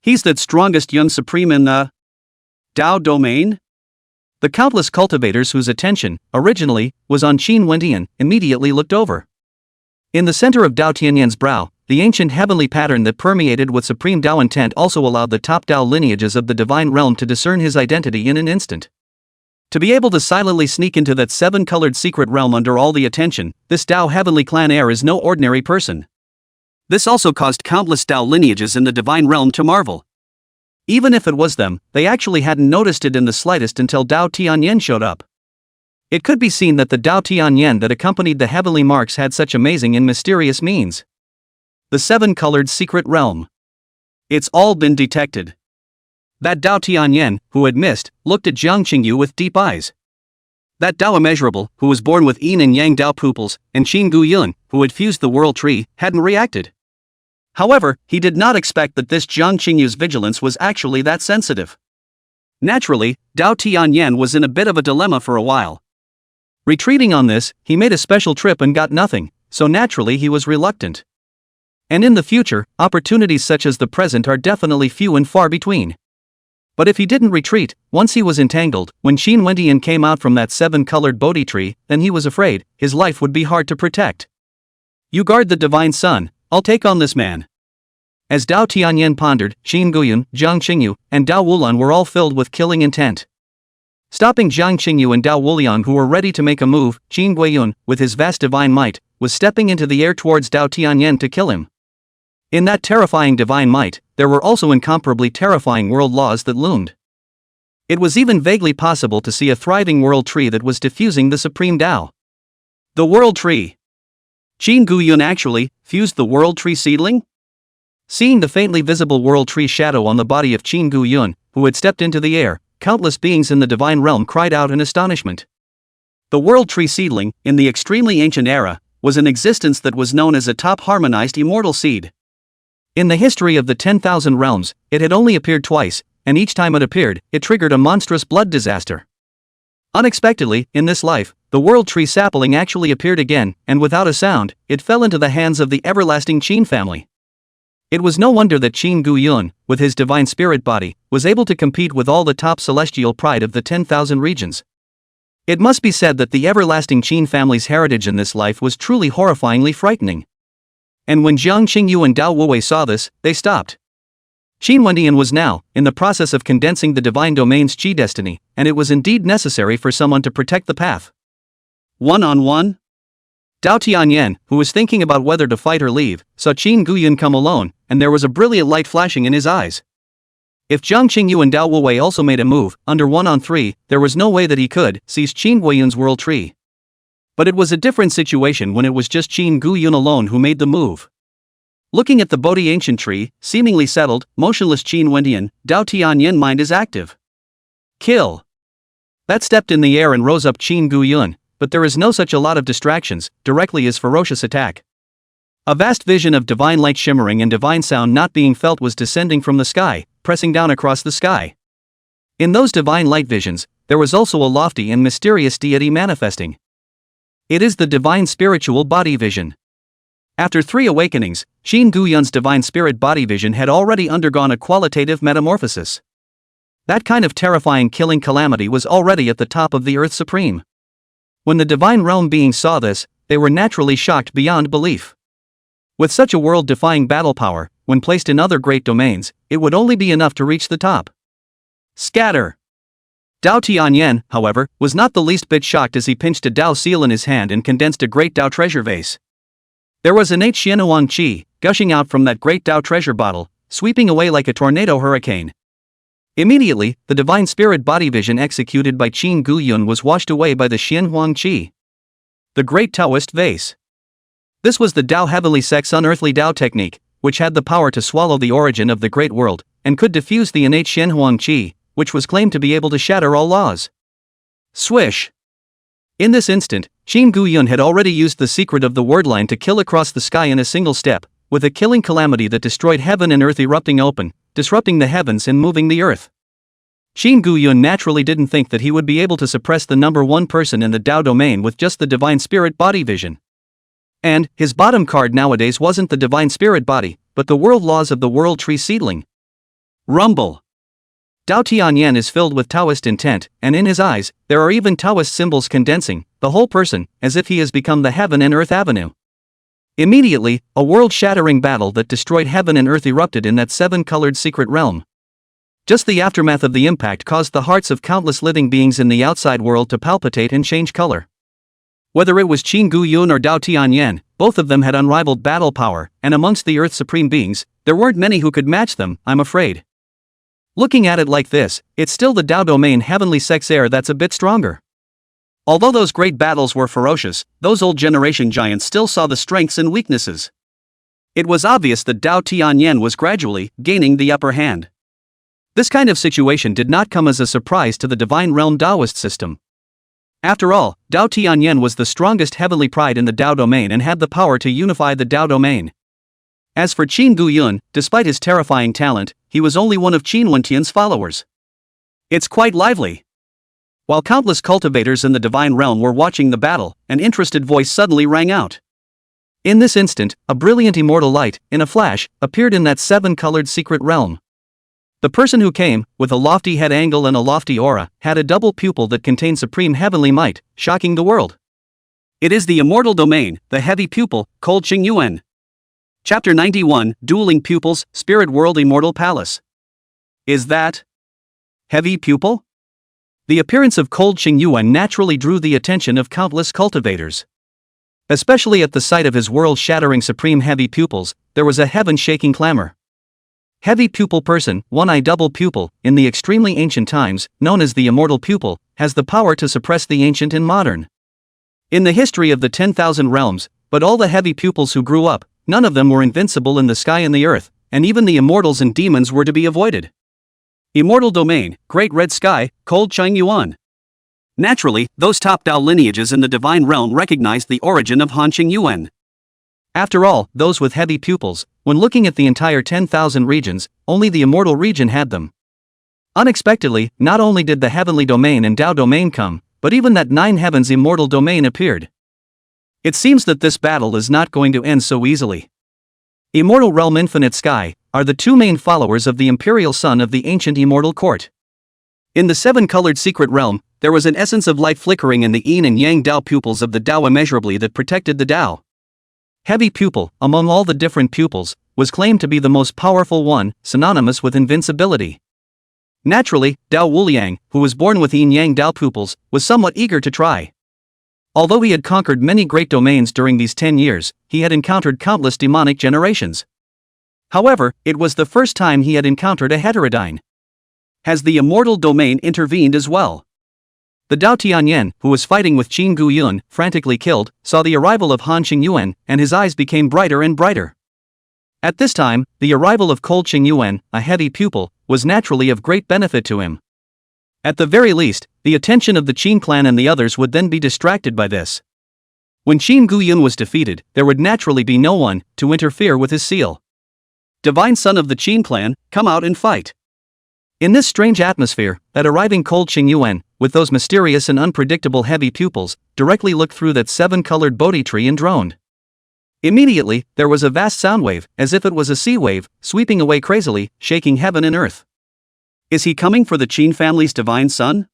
He's that strongest young supreme in the Dao domain? The countless cultivators whose attention, originally, was on Qin Wendian, immediately looked over. In the center of Dao Tianyan's brow, the ancient heavenly pattern that permeated with supreme Dao intent also allowed the top Dao lineages of the divine realm to discern his identity in an instant. To be able to silently sneak into that 7-colored secret realm under all the attention, this Dao heavenly clan heir is no ordinary person. This also caused countless Dao lineages in the divine realm to marvel. Even if it was them, they actually hadn't noticed it in the slightest until Dao Tianyan showed up. It could be seen that the Dao Tianyan that accompanied the heavenly marks had such amazing and mysterious means. The 7-colored secret realm. It's all been detected. That Dao Tianyan, who had missed, looked at Jiang Qingyu with deep eyes. That Dao Immeasurable, who was born with Yin and Yang Dao pupils, and Qin Guyun, who had fused the World Tree, hadn't reacted. However, he did not expect that this Jiang Qingyu's vigilance was actually that sensitive. Naturally, Dao Tianyan was in a bit of a dilemma for a while. Retreating on this, he made a special trip and got nothing, so naturally he was reluctant. And in the future, opportunities such as the present are definitely few and far between. But if he didn't retreat, once he was entangled, when Qin Wendian came out from that 7-colored Bodhi tree, then he was afraid his life would be hard to protect. You guard the divine sun, I'll take on this man. As Dao Tianyan pondered, Qin Guyun, Jiang Qingyu, and Dao Wulan were all filled with killing intent. Stopping Jiang Qingyu and Dao Wuliang who were ready to make a move, Qin Guiyun, with his vast divine might, was stepping into the air towards Dao Tianyan to kill him. In that terrifying divine might, there were also incomparably terrifying world laws that loomed. It was even vaguely possible to see a thriving world tree that was diffusing the supreme Dao. The world tree. Qin Guyun actually fused the world tree seedling? Seeing the faintly visible world tree shadow on the body of Qin Guyun, who had stepped into the air, countless beings in the divine realm cried out in astonishment. The world tree seedling, in the extremely ancient era, was an existence that was known as a top harmonized immortal seed. In the history of the 10,000 realms, it had only appeared twice, and each time it appeared, it triggered a monstrous blood disaster. Unexpectedly, in this life, the world tree sapling actually appeared again, and without a sound, it fell into the hands of the everlasting Qin family. It was no wonder that Qin Guyun, with his divine spirit body, was able to compete with all the top celestial pride of the 10,000 regions. It must be said that the everlasting Qin family's heritage in this life was truly horrifyingly frightening. And when Jiang Qingyu and Dao Wuwei saw this, they stopped. Qin Wendian was now in the process of condensing the divine domain's Qi destiny, and it was indeed necessary for someone to protect the path. One-on-one? Dao Tianyan, who was thinking about whether to fight or leave, saw Qin Guyun come alone, and there was a brilliant light flashing in his eyes. If Jiang Qingyu and Dao Wuwei also made a move, under 1-on-3, there was no way that he could seize Qin Guiyun's world tree. But it was a different situation when it was just Qin Guyun alone who made the move. Looking at the Bodhi ancient tree, seemingly settled, motionless Qin Wendian, Dao Tianyan mind is active. Kill. That stepped in the air and rose up Qin Guyun, but there is no such a lot of distractions, directly is ferocious attack. A vast vision of divine light shimmering and divine sound not being felt was descending from the sky, pressing down across the sky. In those divine light visions, there was also a lofty and mysterious deity manifesting. It is the divine spiritual body vision. After 3 awakenings, Qin Guyun's divine spirit body vision had already undergone a qualitative metamorphosis. That kind of terrifying killing calamity was already at the top of the Earth Supreme. When the divine realm beings saw this, they were naturally shocked beyond belief. With such a world-defying battle power, when placed in other great domains, it would only be enough to reach the top. Scatter! Dao Tianyan, however, was not the least bit shocked as he pinched a Dao seal in his hand and condensed a great Dao treasure vase. There was innate Xianuan Qi gushing out from that great Dao treasure bottle, sweeping away like a tornado hurricane. Immediately, the divine spirit body vision executed by Qin Guyun was washed away by the Xianhuang Qi. The great Taoist vase. This was the Dao heavenly sex unearthly Dao technique, which had the power to swallow the origin of the great world, and could diffuse the innate Xianhuang Qi, which was claimed to be able to shatter all laws. Swish! In this instant, Qin Guyun had already used the secret of the word line to kill across the sky in a single step, with a killing calamity that destroyed heaven and earth erupting open, disrupting the heavens and moving the earth. Qin Guyun naturally didn't think that he would be able to suppress the number 1 person in the Dao domain with just the divine spirit body vision. And his bottom card nowadays wasn't the divine spirit body, but the world laws of the world tree seedling. Rumble. Dao Tianyan is filled with Taoist intent, and in his eyes, there are even Taoist symbols condensing the whole person, as if he has become the heaven and earth avenue. Immediately, a world-shattering battle that destroyed heaven and earth erupted in that 7-colored secret realm. Just the aftermath of the impact caused the hearts of countless living beings in the outside world to palpitate and change color. Whether it was Qin Guyun or Dao Tianyan, both of them had unrivaled battle power, and amongst the Earth's supreme beings, there weren't many who could match them, I'm afraid. Looking at it like this, it's still the Dao domain heavenly sex heir that's a bit stronger. Although those great battles were ferocious, those old generation giants still saw the strengths and weaknesses. It was obvious that Dao Tianyan was gradually gaining the upper hand. This kind of situation did not come as a surprise to the divine realm Taoist system. After all, Dao Tianyan was the strongest heavenly pride in the Dao domain and had the power to unify the Dao domain. As for Qin Guyun, despite his terrifying talent, he was only one of Qin Wendian's followers. It's quite lively. While countless cultivators in the divine realm were watching the battle, an interested voice suddenly rang out. In this instant, a brilliant immortal light, in a flash, appeared in that 7-colored secret realm. The person who came, with a lofty head angle and a lofty aura, had a double pupil that contained supreme heavenly might, shocking the world. It is the immortal domain, the heavy pupil, Cold Qing Yuan. Chapter 91, Dueling Pupils, Spirit World Immortal Palace. Is that heavy pupil? The appearance of Cold Qing Yuan naturally drew the attention of countless cultivators. Especially at the sight of his world-shattering supreme heavy pupils, there was a heaven-shaking clamor. Heavy pupil person, one-eye double pupil, in the extremely ancient times, known as the immortal pupil, has the power to suppress the ancient and modern. In the history of the 10,000 realms, but all the heavy pupils who grew up, none of them were invincible in the sky and the earth, and even the immortals and demons were to be avoided. Immortal domain, Great Red Sky, Cold Qing Yuan. Naturally, those top Dao lineages in the divine realm recognized the origin of Han Qing Yuan. After all, those with heavy pupils, when looking at the entire 10,000 regions, only the immortal region had them. Unexpectedly, not only did the heavenly domain and Dao domain come, but even that 9 heavens immortal domain appeared. It seems that this battle is not going to end so easily. Immortal Realm Infinite Sky are the 2 main followers of the imperial son of the ancient immortal court. In the 7-colored secret realm, there was an essence of light flickering in the yin and yang Dao pupils of the Dao immeasurably that protected the Dao. Heavy pupil, among all the different pupils, was claimed to be the most powerful one, synonymous with invincibility. Naturally, Dao Wuliang, who was born with yin yang Dao pupils, was somewhat eager to try. Although he had conquered many great domains during these 10 years, he had encountered countless demonic generations. However, it was the first time he had encountered a heterodyne. Has the immortal domain intervened as well? The Dao Tianyan, who was fighting with Qin Gu Yun, frantically killed, saw the arrival of Han Qingyuan, and his eyes became brighter and brighter. At this time, the arrival of Cold Qingyuan, a heavy pupil, was naturally of great benefit to him. At the very least, the attention of the Qin clan and the others would then be distracted by this. When Qin Gu Yun was defeated, there would naturally be no one to interfere with his seal. Divine son of the Qin clan, come out and fight. In this strange atmosphere, that arriving Cold Qingyuan, with those mysterious and unpredictable heavy pupils, directly looked through that 7-colored Bodhi tree and droned. Immediately, there was a vast sound wave, as if it was a sea wave, sweeping away crazily, shaking heaven and earth. Is he coming for the Qin family's divine son?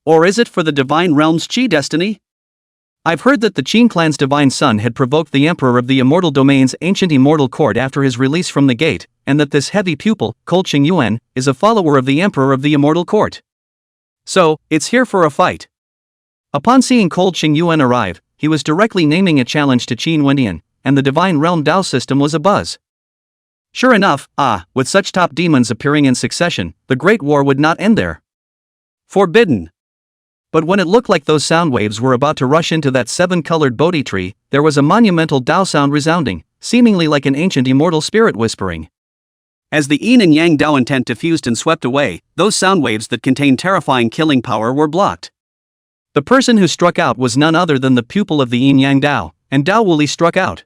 Or is it for the divine realm's Qi destiny? I've heard that the Qin clan's divine son had provoked the emperor of the immortal domain's ancient immortal court after his release from the gate, and that this heavy pupil, Cold Qingyuan, is a follower of the emperor of the immortal court. So, it's here for a fight. Upon seeing Cold Qingyuan arrive, he was directly naming a challenge to Qin Wendian, and the divine realm Dao system was abuzz. Sure enough, with such top demons appearing in succession, the Great War would not end there. Forbidden. But when it looked like those sound waves were about to rush into that 7-colored Bodhi tree, there was a monumental Dao sound resounding, seemingly like an ancient immortal spirit whispering. As the yin and yang Dao intent diffused and swept away, those sound waves that contained terrifying killing power were blocked. The person who struck out was none other than the pupil of the yin yang Dao, and Dao Wuli struck out.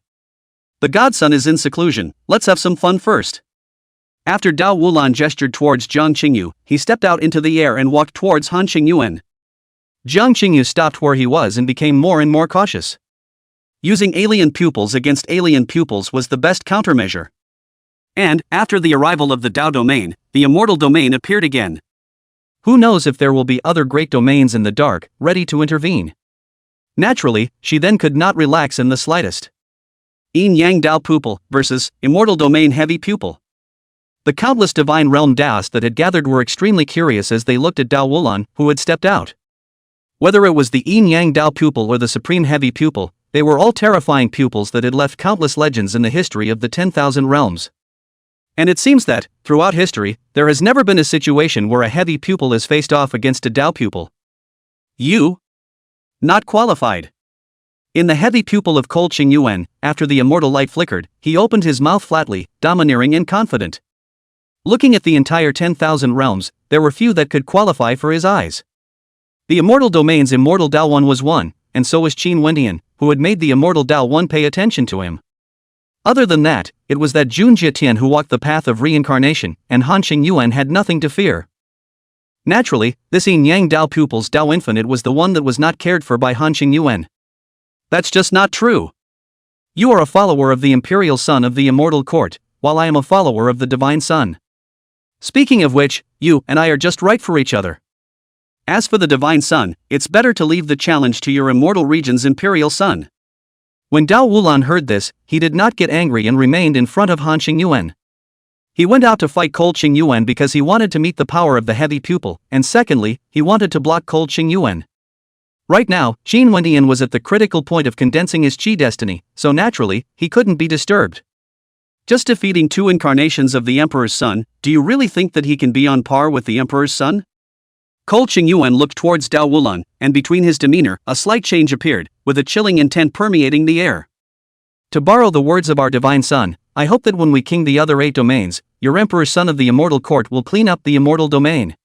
The godson is in seclusion, let's have some fun first. After Dao Wulan gestured towards Jiang Qingyu, he stepped out into the air and walked towards Han Qingyuan. Jiang Qingyu stopped where he was and became more and more cautious. Using alien pupils against alien pupils was the best countermeasure. And, after the arrival of the Dao domain, the immortal domain appeared again. Who knows if there will be other great domains in the dark, ready to intervene. Naturally, she then could not relax in the slightest. Yin Yang Dao Pupil versus Immortal Domain Heavy Pupil. The countless divine realm Daos that had gathered were extremely curious as they looked at Dao Wulan, who had stepped out. Whether it was the Yin Yang Dao Pupil or the Supreme Heavy Pupil, they were all terrifying pupils that had left countless legends in the history of the 10,000 realms. And it seems that, throughout history, there has never been a situation where a heavy pupil is faced off against a Dao pupil. You? Not qualified. In the heavy pupil of Cold Qingyuan, after the immortal light flickered, he opened his mouth flatly, domineering and confident. Looking at the entire 10,000 realms, there were few that could qualify for his eyes. The immortal domain's immortal Dao One was one, and so was Qin Wendian, who had made the immortal Dao One pay attention to him. Other than that, it was that Jun Jietian who walked the path of reincarnation, and Han Qingyuan had nothing to fear. Naturally, this Yin Yang Dao pupil's Dao Infinite was the one that was not cared for by Han Qingyuan. That's just not true. You are a follower of the imperial son of the immortal court, while I am a follower of the divine son. Speaking of which, you and I are just right for each other. As for the divine son, it's better to leave the challenge to your immortal region's imperial son. When Dao Wulan heard this, he did not get angry and remained in front of Han Qingyuan. He went out to fight Cold Qingyuan because he wanted to meet the power of the heavy pupil, and secondly, he wanted to block Cold Qingyuan. Right now, Qin Wendian was at the critical point of condensing his Qi destiny, so naturally, he couldn't be disturbed. Just defeating 2 incarnations of the Emperor's son, do you really think that he can be on par with the Emperor's son? Cold Qingyuan looked towards Dao Wulan, and between his demeanor, a slight change appeared, with a chilling intent permeating the air. To borrow the words of our divine son, I hope that when we king the other 8 domains, your Emperor's son of the immortal court will clean up the immortal domain.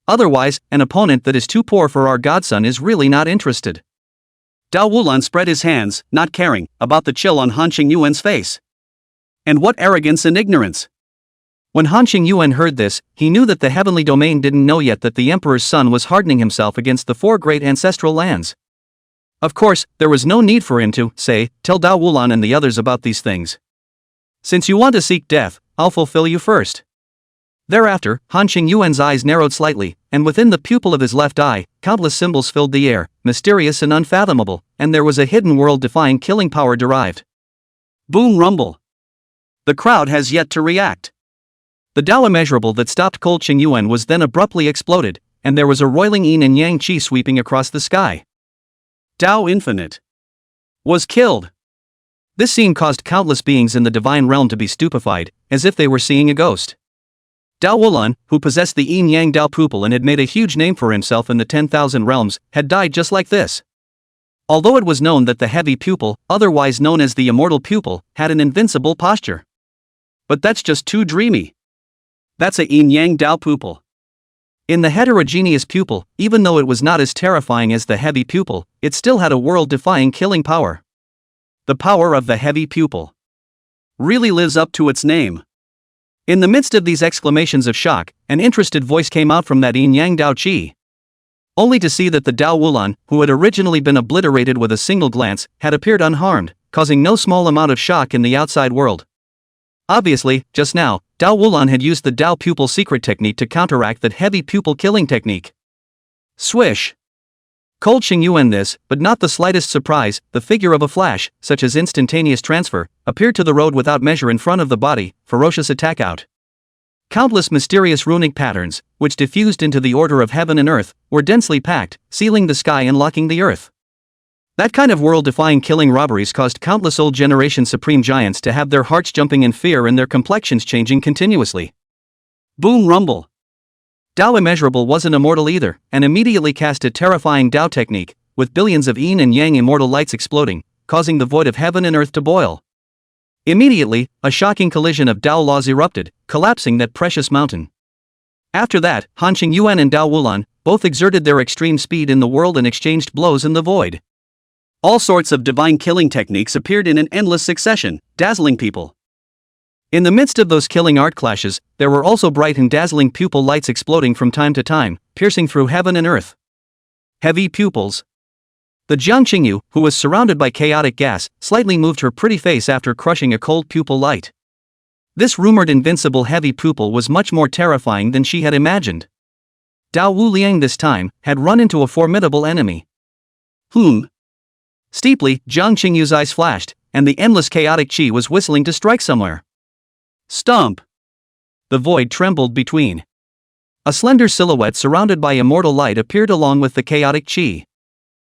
Otherwise, an opponent that is too poor for our godson is really not interested. Dao Wulan spread his hands, not caring about the chill on Han Qingyuan's face. And what arrogance and ignorance! When Han Qingyuan heard this, he knew that the heavenly domain didn't know yet that the Emperor's son was hardening himself against the 4 great ancestral lands. Of course, there was no need for him to, tell Dao Wulan and the others about these things. Since you want to seek death, I'll fulfill you first. Thereafter, Han Qingyuan's eyes narrowed slightly, and within the pupil of his left eye, countless symbols filled the air, mysterious and unfathomable, and there was a hidden world-defying killing power derived. Boom rumble. The crowd has yet to react. The Tao immeasurable that stopped Cold Qingyuan was then abruptly exploded, and there was a roiling yin and yang qi sweeping across the sky. Tao Infinite was killed. This scene caused countless beings in the divine realm to be stupefied, as if they were seeing a ghost. Tao Wulan, who possessed the yin-yang Tao pupil and had made a huge name for himself in the 10,000 realms, had died just like this. Although it was known that the heavy pupil, otherwise known as the immortal pupil, had an invincible posture. But that's just too dreamy. That's a yin-yang Tao pupil. In the heterogeneous pupil, even though it was not as terrifying as the heavy pupil, it still had a world-defying killing power. The power of the heavy pupil really lives up to its name. In the midst of these exclamations of shock, an interested voice came out from that yin-yang Tao Qi. Only to see that the Tao Wulan, who had originally been obliterated with a single glance, had appeared unharmed, causing no small amount of shock in the outside world. Obviously, just now, Tao Wulan had used the Tao pupil secret technique to counteract that heavy pupil killing technique. Swish! Cold Qingyuan this, but not the slightest surprise, the figure of a flash, such as instantaneous transfer, appeared to the road without measure in front of the body, ferocious attack out. Countless mysterious runic patterns, which diffused into the order of heaven and earth, were densely packed, sealing the sky and locking the earth. That kind of world-defying killing robberies caused countless old generation supreme giants to have their hearts jumping in fear and their complexions changing continuously. Boom rumble! Tao Immeasurable wasn't immortal either, and immediately cast a terrifying Tao technique, with billions of yin and yang immortal lights exploding, causing the void of heaven and earth to boil. Immediately, a shocking collision of Tao laws erupted, collapsing that precious mountain. After that, Han Qingyuan and Tao Wulan both exerted their extreme speed in the world and exchanged blows in the void. All sorts of divine killing techniques appeared in an endless succession, dazzling people. In the midst of those killing art clashes, there were also bright and dazzling pupil lights exploding from time to time, piercing through heaven and earth. Heavy pupils. The Jiang Qingyu, who was surrounded by chaotic gas, slightly moved her pretty face after crushing a cold pupil light. This rumored invincible heavy pupil was much more terrifying than she had imagined. Dao Wu Liang this time had run into a formidable enemy. Steeply, Jiang Qingyu's eyes flashed, and the endless chaotic qi was whistling to strike somewhere. Stump! The void trembled between. A slender silhouette surrounded by immortal light appeared along with the chaotic qi.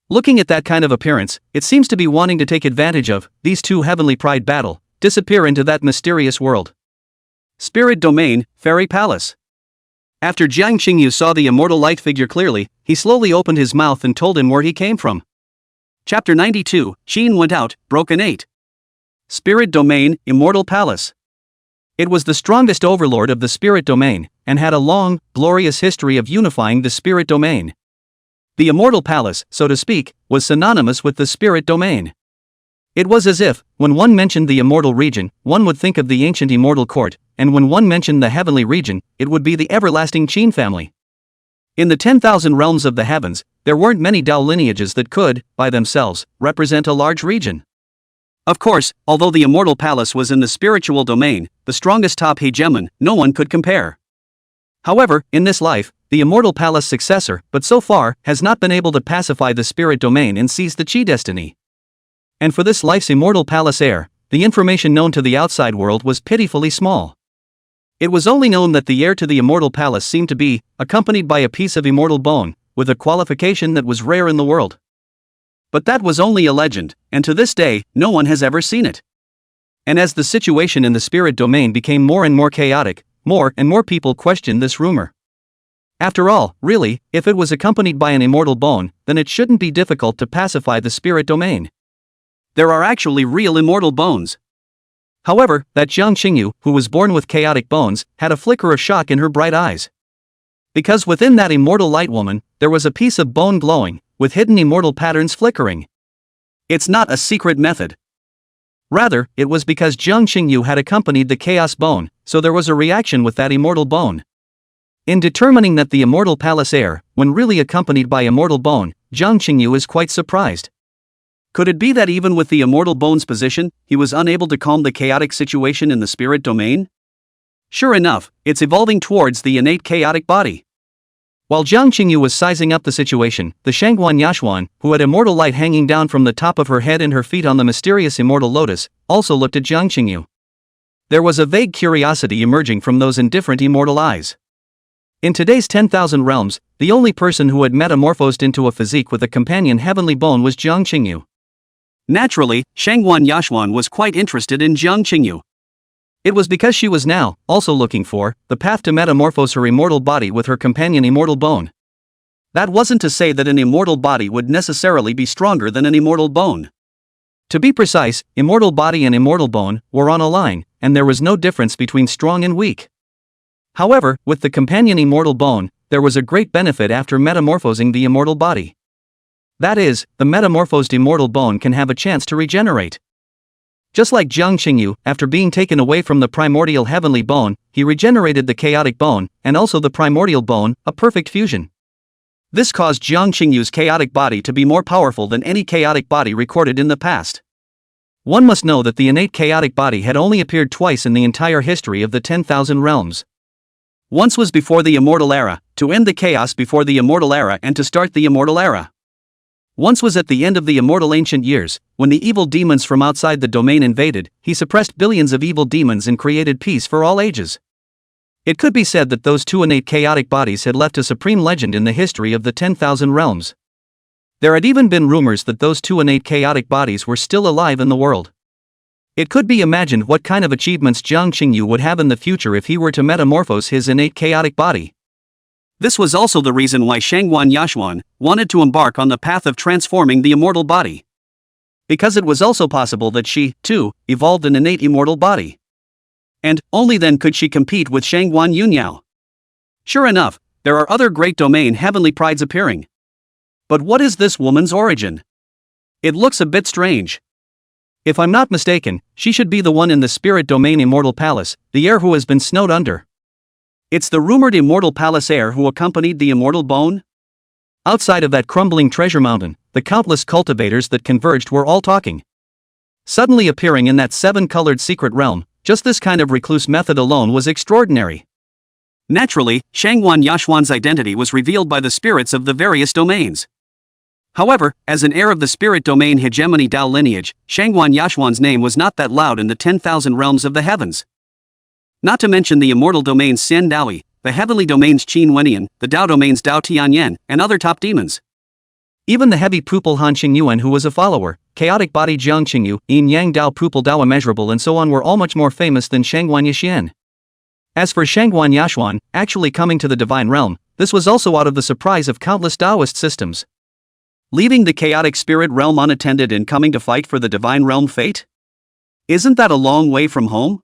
Looking at that kind of appearance, it seems to be wanting to take advantage of these two heavenly pride battle, disappear into that mysterious world. Spirit Domain, Fairy Palace. After Jiang Qingyu saw the immortal light figure clearly, he slowly opened his mouth and told him where he came from. Chapter 92, Qin went out, broken 8. Spirit Domain, Immortal Palace. It was the strongest overlord of the spirit domain, and had a long, glorious history of unifying the spirit domain. The immortal palace, so to speak, was synonymous with the spirit domain. It was as if, when one mentioned the immortal region, one would think of the ancient immortal court, and when one mentioned the heavenly region, it would be the everlasting Qin family. In the 10,000 realms of the heavens, there weren't many Dao lineages that could, by themselves, represent a large region. Of course, although the immortal palace was in the spiritual domain, the strongest top hegemon, no one could compare. However, in this life, the immortal palace successor, but so far, has not been able to pacify the spirit domain and seize the Qi destiny. And for this life's immortal palace heir, the information known to the outside world was pitifully small. It was only known that the heir to the immortal palace seemed to be accompanied by a piece of immortal bone, with a qualification that was rare in the world. But that was only a legend, and to this day, no one has ever seen it. And as the situation in the spirit domain became more and more chaotic, more and more people questioned this rumor. After all, really, if it was accompanied by an immortal bone, then it shouldn't be difficult to pacify the spirit domain. There are actually real immortal bones. However, that Jiang Qingyu, who was born with chaotic bones, had a flicker of shock in her bright eyes. Because within that immortal light woman, there was a piece of bone glowing, with hidden immortal patterns flickering. It's not a secret method. Rather, it was because Jiang Qingyu had accompanied the chaos bone, so there was a reaction with that immortal bone. In determining that the immortal palace heir, when really accompanied by immortal bone, Jiang Qingyu is quite surprised. Could it be that even with the immortal bone's position, he was unable to calm the chaotic situation in the spirit domain? Sure enough, it's evolving towards the innate chaotic body. While Jiang Qingyu was sizing up the situation, the Shangguan Yashuan, who had immortal light hanging down from the top of her head and her feet on the mysterious immortal lotus, also looked at Jiang Qingyu. There was a vague curiosity emerging from those indifferent immortal eyes. In today's 10,000 realms, the only person who had metamorphosed into a physique with a companion heavenly bone was Jiang Qingyu. Naturally, Shangguan Yashuan was quite interested in Jiang Qingyu. It was because she was now also looking for the path to metamorphose her immortal body with her companion immortal bone. That wasn't to say that an immortal body would necessarily be stronger than an immortal bone. To be precise, immortal body and immortal bone were on a line, and there was no difference between strong and weak. However, with the companion immortal bone, there was a great benefit after metamorphosing the immortal body. That is, the metamorphosed immortal bone can have a chance to regenerate. Just like Jiang Qingyu, after being taken away from the primordial heavenly bone, he regenerated the chaotic bone, and also the primordial bone, a perfect fusion. This caused Jiang Qingyu's chaotic body to be more powerful than any chaotic body recorded in the past. One must know that the innate chaotic body had only appeared twice in the entire history of the 10,000 realms. Once was before the immortal era, to end the chaos before the immortal era and to start the immortal era. Once was at the end of the immortal ancient years, when the evil demons from outside the domain invaded, he suppressed billions of evil demons and created peace for all ages. It could be said that those two innate chaotic bodies had left a supreme legend in the history of the 10,000 realms. There had even been rumors that those two innate chaotic bodies were still alive in the world. It could be imagined what kind of achievements Jiang Qingyu would have in the future if he were to metamorphose his innate chaotic body. This was also the reason why Shangguan Yashuan wanted to embark on the path of transforming the immortal body. Because it was also possible that she, too, evolved an innate immortal body. And only then could she compete with Shangguan Yunyao. Sure enough, there are other great domain heavenly prides appearing. But what is this woman's origin? It looks a bit strange. If I'm not mistaken, she should be the one in the spirit domain immortal palace, the heir who has been snowed under. It's the rumored immortal palace heir who accompanied the immortal bone? Outside of that crumbling treasure mountain, the countless cultivators that converged were all talking. Suddenly appearing in that seven-colored secret realm, just this kind of recluse method alone was extraordinary. Naturally, Shangguan Yashuan's identity was revealed by the spirits of the various domains. However, as an heir of the spirit domain hegemony Dao lineage, Shangguan Yashuan's name was not that loud in the 10,000 realms of the heavens. Not to mention the immortal domains Sen Daoi, the heavenly domains Qin Wenian, the Dao domains Dao Tianyan, and other top demons. Even the heavy pupil Han Qingyuan who was a follower, chaotic body Jiang Qingyu, Yin Yang Dao pupil Dao immeasurable and so on were all much more famous than Shangguan Yashuan. As for Shangguan Yashuan, actually coming to the divine realm, this was also out of the surprise of countless Taoist systems. Leaving the chaotic spirit realm unattended and coming to fight for the divine realm fate? Isn't that a long way from home?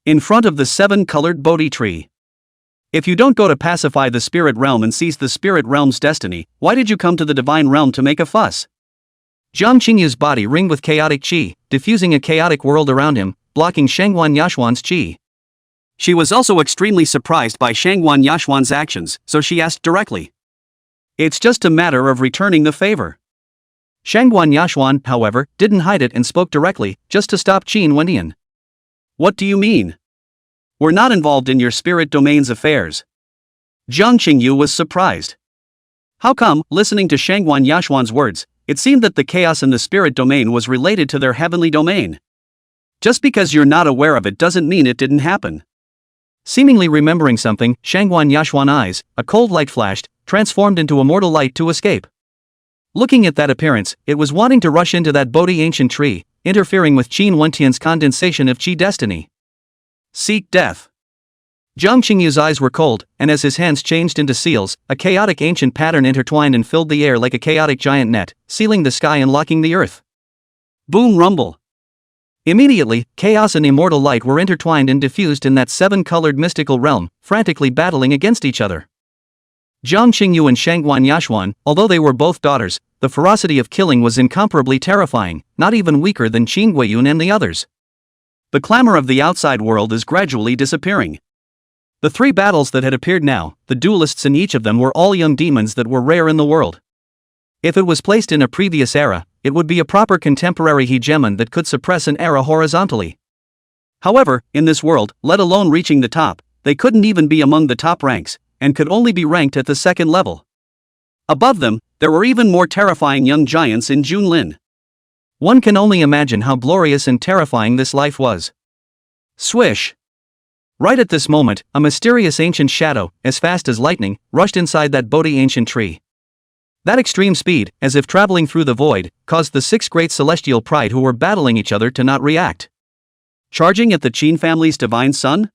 In front of the seven-colored Bodhi tree. If you don't go to pacify the spirit realm and seize the spirit realm's destiny, why did you come to the divine realm to make a fuss? Jiang Qingyu's body ringed with chaotic qi, diffusing a chaotic world around him, blocking Shangguan Yashuan's qi. She was also extremely surprised by Shangguan Yashuan's actions, so she asked directly. It's just a matter of returning the favor. Shangguan Yashuan, however, didn't hide it and spoke directly, just to stop Qin Wenian. What do you mean? We're not involved in your spirit domain's affairs. Jiang Qingyu was surprised. How come, listening to Shangguan Yashuan's words, it seemed that the chaos in the spirit domain was related to their heavenly domain? Just because you're not aware of it doesn't mean it didn't happen. Seemingly remembering something, Shangguan Yashuan's eyes, a cold light flashed, transformed into a mortal light to escape. Looking at that appearance, it was wanting to rush into that Bodhi ancient tree, interfering with Qin Wentian's condensation of Qi destiny. Seek death. Jiang Qingyu's eyes were cold, and as his hands changed into seals, a chaotic ancient pattern intertwined and filled the air like a chaotic giant net, sealing the sky and locking the earth. Boom rumble. Immediately, chaos and immortal light were intertwined and diffused in that seven-colored mystical realm, frantically battling against each other. Jiang Qingyu and Shangguan Yashuan, although they were both daughters, the ferocity of killing was incomparably terrifying, not even weaker than Qin Guiyun and the others. The clamor of the outside world is gradually disappearing. The three battles that had appeared now, the duelists in each of them were all young demons that were rare in the world. If it was placed in a previous era, it would be a proper contemporary hegemon that could suppress an era horizontally. However, in this world, let alone reaching the top, they couldn't even be among the top ranks, and could only be ranked at the second level. Above them, there were even more terrifying young giants in Junlin. One can only imagine how glorious and terrifying this life was. Swish! Right at this moment, a mysterious ancient shadow, as fast as lightning, rushed inside that Bodhi ancient tree. That extreme speed, as if traveling through the void, caused the 6 great celestial pride who were battling each other to not react. Charging at the Qin family's divine son?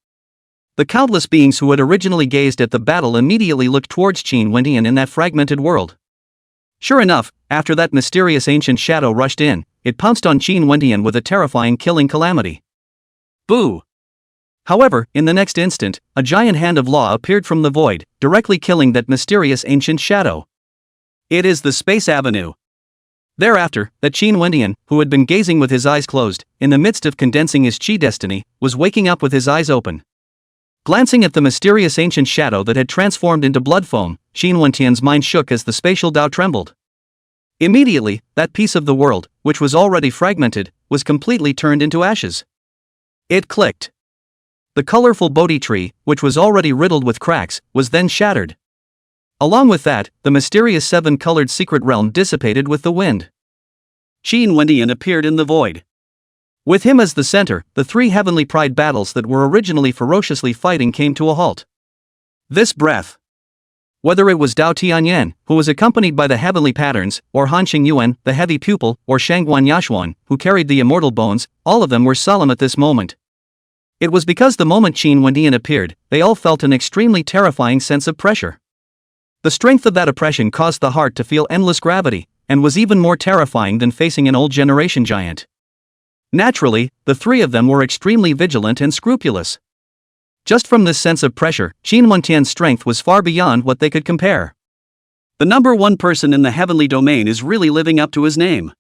The countless beings who had originally gazed at the battle immediately looked towards Qin Wendian in that fragmented world. Sure enough, after that mysterious ancient shadow rushed in, it pounced on Qin Wendian with a terrifying killing calamity. Boo! However, in the next instant, a giant hand of law appeared from the void, directly killing that mysterious ancient shadow. It is the Space Avenue. Thereafter, that Qin Wendian, who had been gazing with his eyes closed, in the midst of condensing his chi destiny, was waking up with his eyes open. Glancing at the mysterious ancient shadow that had transformed into blood foam, Qin Wendian's mind shook as the spatial Tao trembled. Immediately, that piece of the world, which was already fragmented, was completely turned into ashes. It clicked. The colorful Bodhi tree, which was already riddled with cracks, was then shattered. Along with that, the mysterious 7-colored secret realm dissipated with the wind. Qin Wendian appeared in the void. With him as the center, the 3 heavenly pride battles that were originally ferociously fighting came to a halt. This breath. Whether it was Dao Tianyan, who was accompanied by the heavenly patterns, or Han Xingyuan, the heavy pupil, or Shangguan Yashuan, who carried the immortal bones, all of them were solemn at this moment. It was because the moment Qin Wendian appeared, they all felt an extremely terrifying sense of pressure. The strength of that oppression caused the heart to feel endless gravity, and was even more terrifying than facing an old generation giant. Naturally, the 3 of them were extremely vigilant and scrupulous. Just from this sense of pressure, Qin Wendian's strength was far beyond what they could compare. The number 1 person in the heavenly domain is really living up to his name.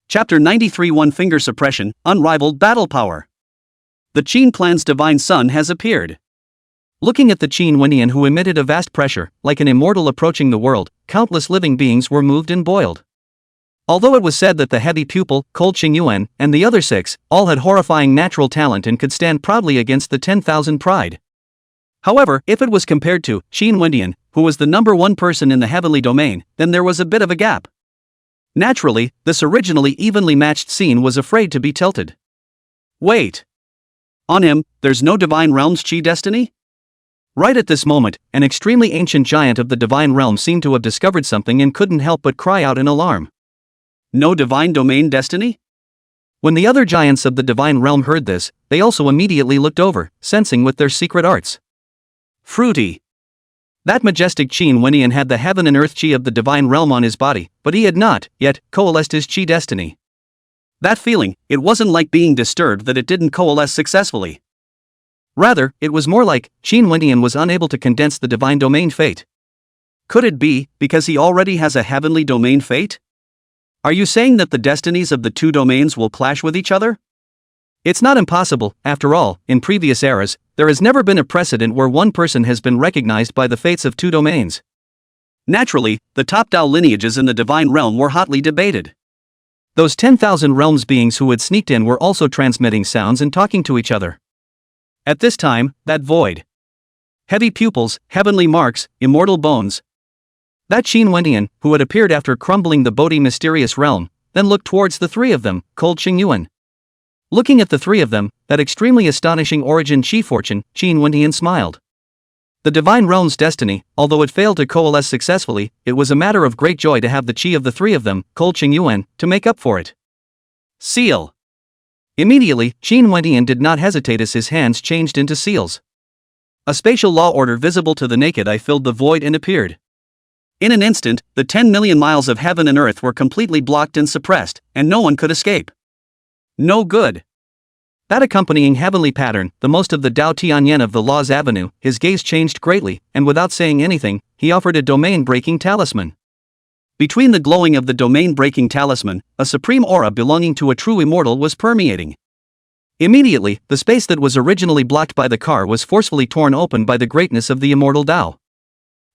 Chapter 93 One Finger Suppression, Unrivaled Battle Power. The Qin clan's divine son has appeared. Looking at the Qin Wendian who emitted a vast pressure, like an immortal approaching the world, countless living beings were moved and boiled. Although it was said that the heavy pupil, Cold Xingyuan, and the other 6, all had horrifying natural talent and could stand proudly against the 10,000 pride. However, if it was compared to Qin Wendian, who was the number 1 person in the heavenly domain, then there was a bit of a gap. Naturally, this originally evenly matched scene was afraid to be tilted. Wait. On him, there's no divine realm's chi destiny? Right at this moment, an extremely ancient giant of the divine realm seemed to have discovered something and couldn't help but cry out in alarm. No divine domain destiny? When the other giants of the divine realm heard this, they also immediately looked over, sensing with their secret arts. Fruity. That majestic Qin Wendian had the heaven and earth chi of the divine realm on his body, but he had not, yet, coalesced his chi destiny. That feeling, it wasn't like being disturbed that it didn't coalesce successfully. Rather, it was more like, Qin Wendian was unable to condense the divine domain fate. Could it be, because he already has a heavenly domain fate? Are you saying that the destinies of the 2 domains will clash with each other? It's not impossible, after all, in previous eras, there has never been a precedent where one person has been recognized by the fates of 2 domains. Naturally, the top Tao lineages in the divine realm were hotly debated. Those 10,000 realms beings who had sneaked in were also transmitting sounds and talking to each other. At this time, that void. Heavy pupils, heavenly marks, immortal bones. That Qin Wendian, who had appeared after crumbling the Bodhi mysterious realm, then looked towards the 3 of them, Cold Xingyuan. Looking at the 3 of them, that extremely astonishing origin chi fortune, Qin Wendian smiled. The divine realm's destiny, although it failed to coalesce successfully, it was a matter of great joy to have the chi of the 3 of them, Cold Xingyuan, to make up for it. Seal. Immediately, Qin Wendian did not hesitate as his hands changed into seals. A spatial law order visible to the naked eye filled the void and appeared. In an instant, the 10 million miles of heaven and earth were completely blocked and suppressed, and no one could escape. No good. That accompanying heavenly pattern, the most of the Dao Tianyan of the Law's Avenue, his gaze changed greatly, and without saying anything, he offered a domain-breaking talisman. Between the glowing of the domain-breaking talisman, a supreme aura belonging to a true immortal was permeating. Immediately, the space that was originally blocked by the car was forcefully torn open by the greatness of the immortal Dao.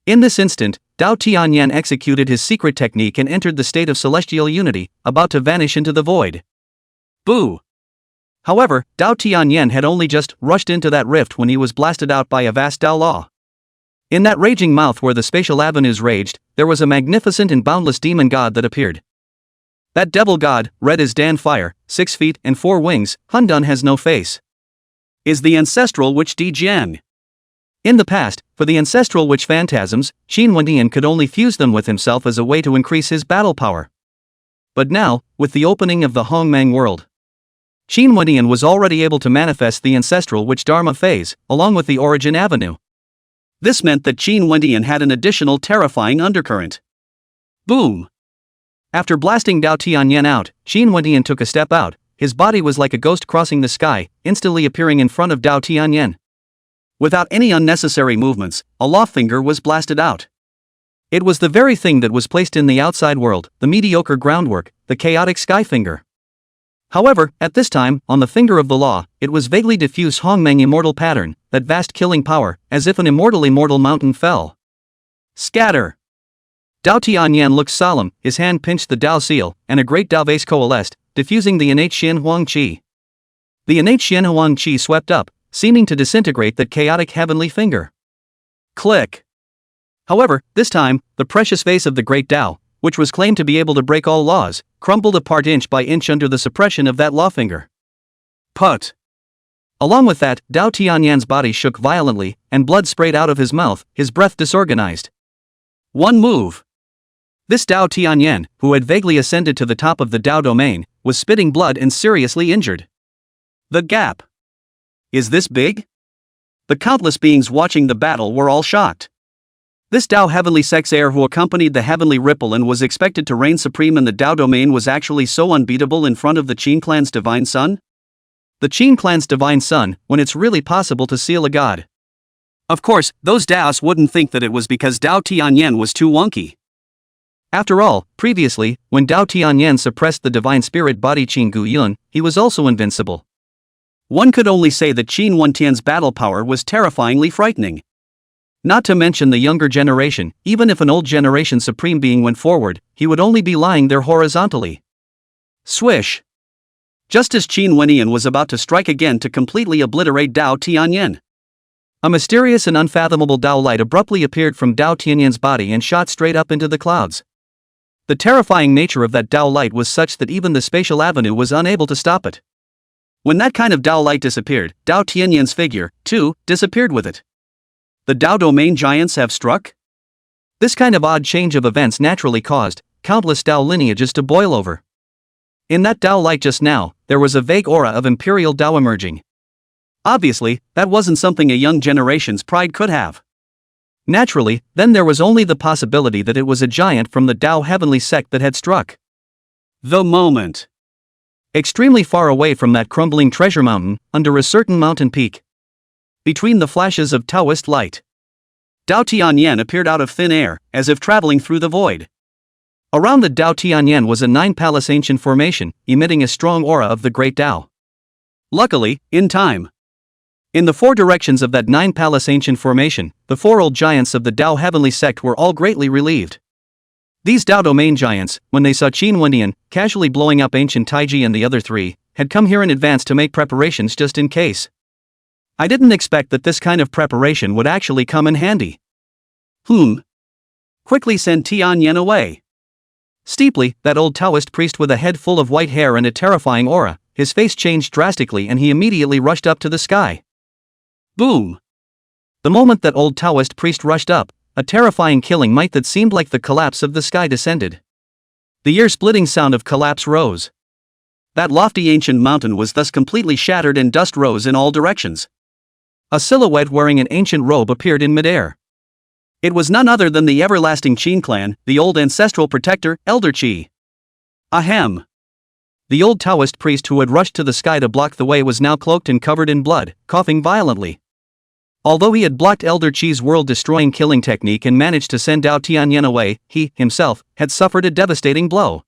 In this instant, Dao Tianyan executed his secret technique and entered the state of celestial unity, about to vanish into the void. Boo! However, Dao Tianyan had only just rushed into that rift when he was blasted out by a vast Dao law. In that raging mouth where the spatial avenues raged, there was a magnificent and boundless demon god that appeared. That devil god, red as Dan fire, 6 feet and 4 wings, Hundan has no face. is the ancestral witch Di Jian. In the past, for the ancestral witch phantasms, Qin Wendian could only fuse them with himself as a way to increase his battle power. But now, with the opening of the Hongmeng world, Qin Wendian was already able to manifest the ancestral witch Dharma phase, along with the origin avenue. This meant that Qin Wendian had an additional terrifying undercurrent. Boom! After blasting Dao Tianyan out, Qin Wendian took a step out. His body was like a ghost crossing the sky, instantly appearing in front of Dao Tianyan. Without any unnecessary movements, a law finger was blasted out. It was the very thing that was placed in the outside world, the mediocre groundwork, the chaotic sky finger. However, at this time, on the finger of the law, it was vaguely diffused Hongmeng immortal pattern, that vast killing power, as if an immortal mountain fell. Scatter! Dao Tianyan looked solemn, his hand pinched the Dao seal, and a great Dao vase coalesced, diffusing the innate Xian Huang Qi. The innate Xian Huang Qi swept up, seeming to disintegrate that chaotic heavenly finger. Click! However, this time, the precious vase of the great Dao, which was claimed to be able to break all laws, crumbled apart inch by inch under the suppression of that law finger. Put! Along with that, Dao Tianyan's body shook violently, and blood sprayed out of his mouth, his breath disorganized. One move! This Dao Tianyan, who had vaguely ascended to the top of the Dao domain, was spitting blood and seriously injured. The gap. Is this big? The countless beings watching the battle were all shocked. This Dao heavenly sex heir who accompanied the heavenly ripple and was expected to reign supreme in the Dao domain was actually so unbeatable in front of the Qin clan's divine son? The Qin clan's divine son, when it's really possible to seal a god. Of course, those Daos wouldn't think that it was because Dao Tianyan was too wonky. After all, previously, when Dao Tianyan suppressed the divine spirit body Qin Guyun, he was also invincible. One could only say that Qin Wendian's battle power was terrifyingly frightening. Not to mention the younger generation, even if an old generation supreme being went forward, he would only be lying there horizontally. Swish! Just as Qin Wendian was about to strike again to completely obliterate Dao Tianyan, a mysterious and unfathomable Dao light abruptly appeared from Dao Tianyan's body and shot straight up into the clouds. The terrifying nature of that Dao light was such that even the spatial avenue was unable to stop it. When that kind of Dao light disappeared, Dao Tianyan's figure, too, disappeared with it. The Dao domain giants have struck? This kind of odd change of events naturally caused countless Dao lineages to boil over. In that Dao light just now, there was a vague aura of imperial Dao emerging. Obviously, that wasn't something a young generation's pride could have. Naturally, then there was only the possibility that it was a giant from the Dao heavenly sect that had struck. The moment. Extremely far away from that crumbling treasure mountain, under a certain mountain peak. Between the flashes of Taoist light, Dao Tianyan appeared out of thin air, as if traveling through the void. Around the Dao Tianyan was a nine-palace ancient formation, emitting a strong aura of the great Dao. Luckily, in time. In the four directions of that nine-palace ancient formation, the four old giants of the Dao heavenly sect were all greatly relieved. These Dao domain giants, when they saw Qin Wendian casually blowing up ancient Taiji and the other three, had come here in advance to make preparations just in case. I didn't expect that this kind of preparation would actually come in handy. Quickly send Tianyan away. Steeply, that old Taoist priest with a head full of white hair and a terrifying aura, his face changed drastically and he immediately rushed up to the sky. Boom! The moment that old Taoist priest rushed up, a terrifying killing might that seemed like the collapse of the sky descended. The ear-splitting sound of collapse rose. That lofty ancient mountain was thus completely shattered and dust rose in all directions. A silhouette wearing an ancient robe appeared in midair. It was none other than the everlasting Qin clan, the old ancestral protector, Elder Qi. Ahem! The old Taoist priest who had rushed to the sky to block the way was now cloaked and covered in blood, coughing violently. Although he had blocked Elder Qi's world-destroying killing technique and managed to send Dao Tianyan away, he, himself, had suffered a devastating blow.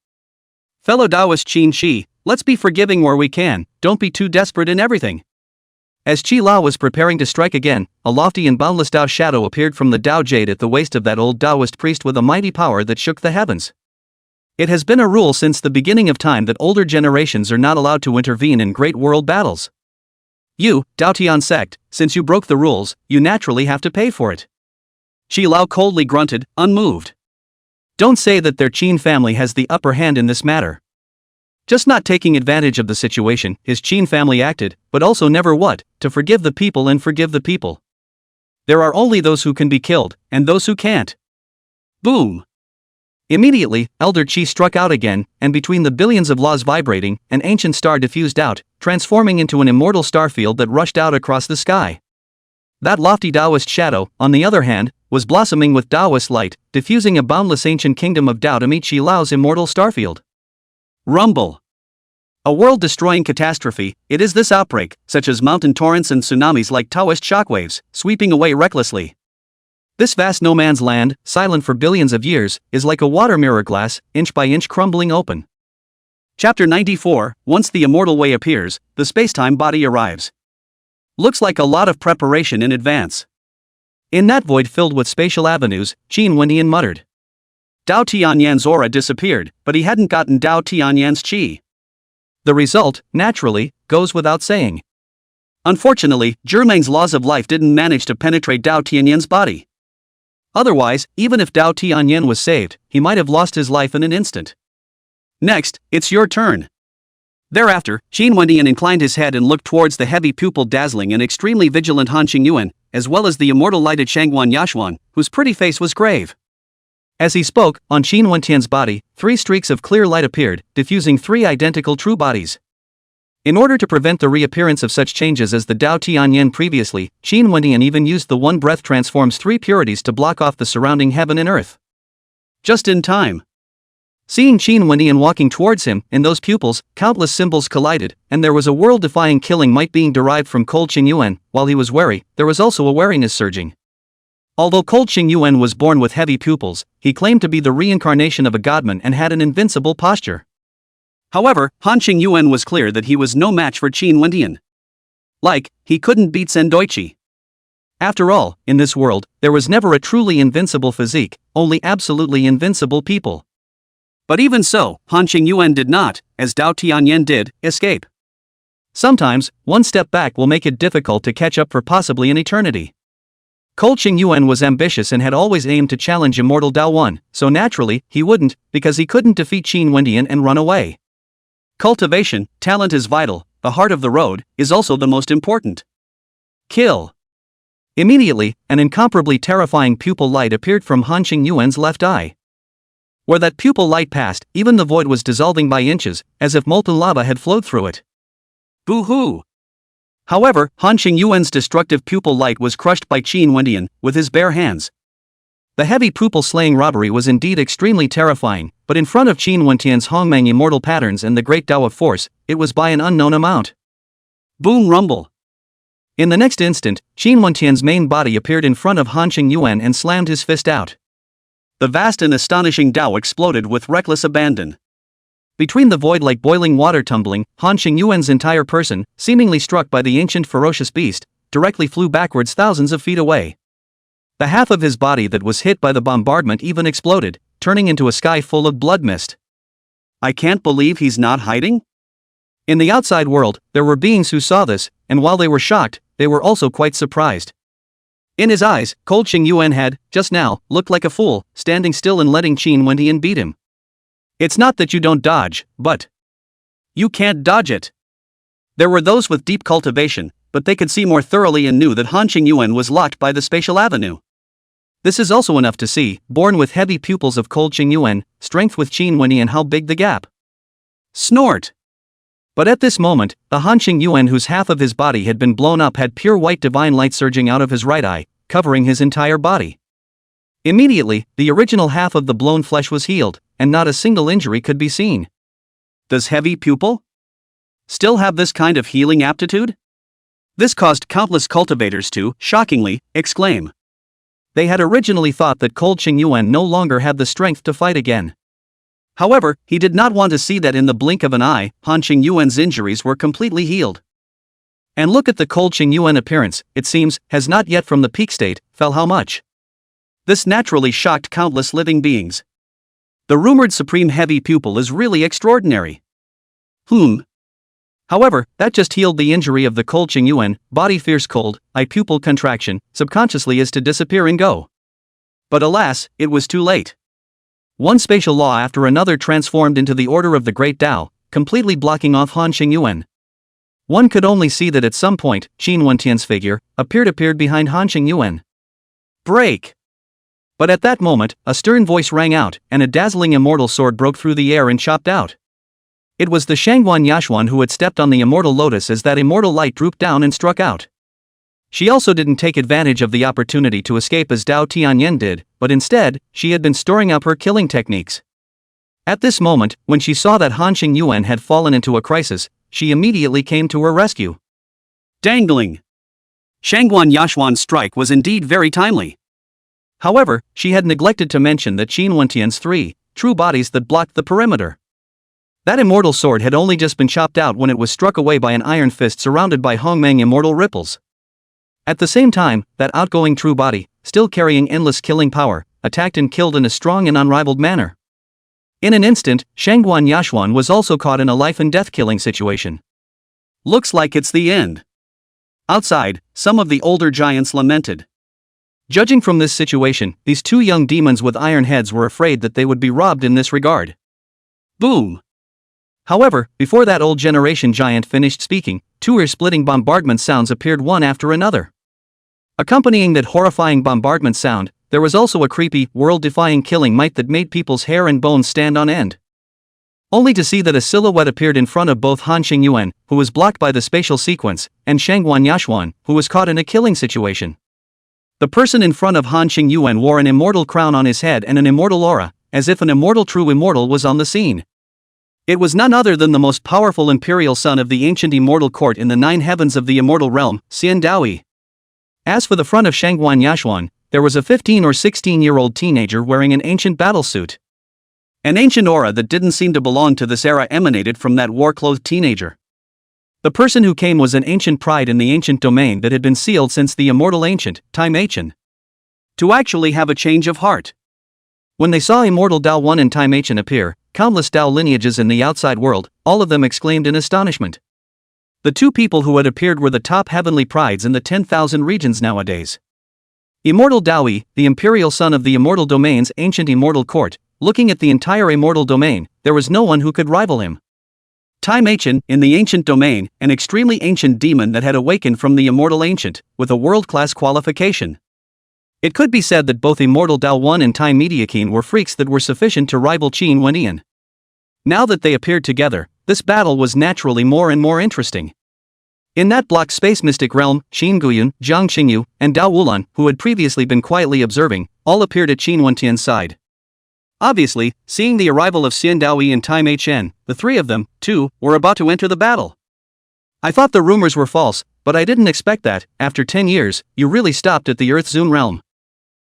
Fellow Taoist Qin Shi, let's be forgiving where we can, don't be too desperate in everything. As Qi Lao was preparing to strike again, a lofty and boundless Dao shadow appeared from the Dao jade at the waist of that old Taoist priest with a mighty power that shook the heavens. It has been a rule since the beginning of time that older generations are not allowed to intervene in great world battles. You, Dao Tian sect, since you broke the rules, you naturally have to pay for it. Qi Lao coldly grunted, unmoved. Don't say that their Qin family has the upper hand in this matter. Just not taking advantage of the situation, his Qin family acted, but also never what, to forgive the people and forgive the people. There are only those who can be killed, and those who can't. Boom! Immediately, Elder Qi struck out again, and between the billions of laws vibrating, an ancient star diffused out, transforming into an immortal starfield that rushed out across the sky. That lofty Taoist shadow, on the other hand, was blossoming with Taoist light, diffusing a boundless ancient kingdom of Tao to meet Qi Lao's immortal starfield. Rumble. A world-destroying catastrophe, it is this outbreak, such as mountain torrents and tsunamis like Taoist shockwaves, sweeping away recklessly. This vast no-man's land, silent for billions of years, is like a water mirror glass, inch by inch crumbling open. Chapter 94, Once the Immortal Way appears, the spacetime body arrives. Looks like a lot of preparation in advance. In that void filled with spatial avenues, Qin Wendian muttered. Dao Tianyan's aura disappeared, but he hadn't gotten Dao Tianyan's qi. The result, naturally, goes without saying. Unfortunately, Zhimeng's laws of life didn't manage to penetrate Dao Tianyan's body. Otherwise, even if Dao Tianyan was saved, he might have lost his life in an instant. Next, it's your turn. Thereafter, Qin Wendian inclined his head and looked towards the heavy pupiled dazzling and extremely vigilant Han Qingyuan, as well as the immortal lighted Shangguan Yashuan, whose pretty face was grave. As he spoke, on Qin Wendian's body, 3 streaks of clear light appeared, diffusing 3 identical true bodies. In order to prevent the reappearance of such changes as the Dao Tianyan previously, Qin Wendian even used the one breath transforms 3 purities to block off the surrounding heaven and earth. Just in time. Seeing Qin Wendian walking towards him, in those pupils, countless symbols collided, and there was a world-defying killing might being derived from Cold Qingyuan. While he was wary, there was also a wariness surging. Although Cold Qingyuan was born with heavy pupils, he claimed to be the reincarnation of a godman and had an invincible posture. However, Han Qingyuan was clear that he was no match for Qin Wendian. He couldn't beat Sendoichi. After all, in this world, there was never a truly invincible physique, only absolutely invincible people. But even so, Han Qingyuan did not, as Dao Tianyan did, escape. Sometimes, one step back will make it difficult to catch up for possibly an eternity. Cold Qingyuan was ambitious and had always aimed to challenge immortal Dao One, so naturally, he wouldn't, because he couldn't defeat Qin Wendian and run away. Cultivation, talent is vital, the heart of the road, is also the most important. Kill. Immediately, an incomparably terrifying pupil light appeared from Han Qingyuan's left eye. Where that pupil light passed, even the void was dissolving by inches, as if molten lava had flowed through it. Boo-hoo! However, Han Qingyuan's destructive pupil light was crushed by Qin Wendian, with his bare hands. The heavy pupil-slaying robbery was indeed extremely terrifying, but in front of Qin Wendian's Hongmeng immortal patterns and the great Tao of force, it was by an unknown amount. Boom rumble! In the next instant, Qin Wendian's main body appeared in front of Han Qingyuan and slammed his fist out. The vast and astonishing Tao exploded with reckless abandon. Between the void like boiling water tumbling, Han Qingyuan's entire person, seemingly struck by the ancient ferocious beast, directly flew backwards thousands of feet away. The half of his body that was hit by the bombardment even exploded, turning into a sky full of blood mist. I can't believe he's not hiding? In the outside world, there were beings who saw this, and while they were shocked, they were also quite surprised. In his eyes, Cold Qingyuan had, just now, looked like a fool, standing still and letting Qin Wendian beat him. It's not that you don't dodge, but you can't dodge it. There were those with deep cultivation, but they could see more thoroughly and knew that Han Qingyuan was locked by the spatial avenue. This is also enough to see, born with heavy pupils of Cold Qingyuan, strength with Qin Wendian, how big the gap. Snort! But at this moment, the Han Qingyuan whose half of his body had been blown up had pure white divine light surging out of his right eye, covering his entire body. Immediately, the original half of the blown flesh was healed, and not a single injury could be seen. Does heavy pupil still have this kind of healing aptitude? This caused countless cultivators to, shockingly, exclaim. They had originally thought that Cold Qingyuan no longer had the strength to fight again. However, he did not want to see that in the blink of an eye, Han Qingyuan's injuries were completely healed. And look at the Cold Qingyuan appearance, it seems, has not yet from the peak state, fell how much? This naturally shocked countless living beings. The rumored supreme heavy pupil is really extraordinary. However, that just healed the injury of the Cold Qingyuan, body fierce cold, eye pupil contraction, subconsciously is to disappear and go. But alas, it was too late. One spatial law after another transformed into the order of the great Tao, completely blocking off Han Xingyuan. One could only see that at some point, Qin Wentian's figure appeared behind Han Xingyuan. Break! But at that moment, a stern voice rang out, and a dazzling immortal sword broke through the air and chopped out. It was the Shangguan Yashuan who had stepped on the immortal lotus as that immortal light drooped down and struck out. She also didn't take advantage of the opportunity to escape as Dao Tianyan did, but instead, she had been storing up her killing techniques. At this moment, when she saw that Han Xingyuan had fallen into a crisis, she immediately came to her rescue. Dangling! Shangguan Yashuan's strike was indeed very timely. However, she had neglected to mention that Qin Wentian's 3 true bodies that blocked the perimeter. That immortal sword had only just been chopped out when it was struck away by an iron fist surrounded by Hongmeng immortal ripples. At the same time, that outgoing true body, still carrying endless killing power, attacked and killed in a strong and unrivaled manner. In an instant, Shangguan Yashuan was also caught in a life-and-death killing situation. Looks like it's the end. Outside, some of the older giants lamented. Judging from this situation, these two young demons with iron heads were afraid that they would be robbed in this regard. Boom! However, before that old generation giant finished speaking, two ear-splitting bombardment sounds appeared one after another. Accompanying that horrifying bombardment sound, there was also a creepy, world-defying killing might that made people's hair and bones stand on end. Only to see that a silhouette appeared in front of both Han Xingyuan, who was blocked by the spatial sequence, and Shangguan Yashuan, who was caught in a killing situation. The person in front of Han Xingyuan wore an immortal crown on his head and an immortal aura, as if an immortal true immortal was on the scene. It was none other than the most powerful imperial son of the ancient immortal court in the 9 heavens of the immortal realm, Xian Daoyi. As for the front of Shangguan Yashuan, there was a 15 or 16-year-old teenager wearing an ancient battle suit. An ancient aura that didn't seem to belong to this era emanated from that war-clothed teenager. The person who came was an ancient pride in the ancient domain that had been sealed since the immortal ancient, time ancient. To actually have a change of heart. When they saw immortal Dao 1 and time ancient appear, countless Dao lineages in the outside world, all of them exclaimed in astonishment. The two people who had appeared were the top heavenly prides in the 10,000 regions nowadays. Immortal Daoyi, the imperial son of the immortal domain's ancient immortal court, looking at the entire immortal domain, there was no one who could rival him. Time Ancient, in the ancient domain, an extremely ancient demon that had awakened from the immortal ancient, with a world-class qualification. It could be said that both immortal Dao 1 and Time Mediakin were freaks that were sufficient to rival Qin Wentian. Now that they appeared together, this battle was naturally more and more interesting. In that blocked space mystic realm, Qin Guyun, Zhang Xingyu, and Dao Wulan, who had previously been quietly observing, all appeared at Qin Wentian's side. Obviously, seeing the arrival of Xian Daoyi and Time HN, the three of them, too, were about to enter the battle. I thought the rumors were false, but I didn't expect that, after 10 years, you really stopped at the Earth Zune realm.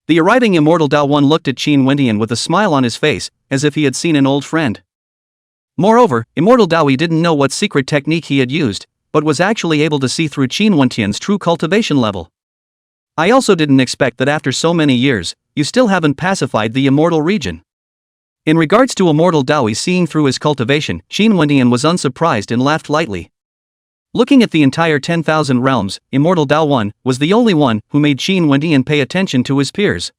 The arriving immortal Dao 1 looked at Qin Wentian with a smile on his face, as if he had seen an old friend. Moreover, immortal Daoyi didn't know what secret technique he had used, but was actually able to see through Qin Wentian's true cultivation level. I also didn't expect that after so many years, you still haven't pacified the immortal region. In regards to immortal Daoyi seeing through his cultivation, Qin Wentian was unsurprised and laughed lightly. Looking at the entire 10,000 realms, immortal Dao 1 was the only one who made Qin Wentian pay attention to his peers.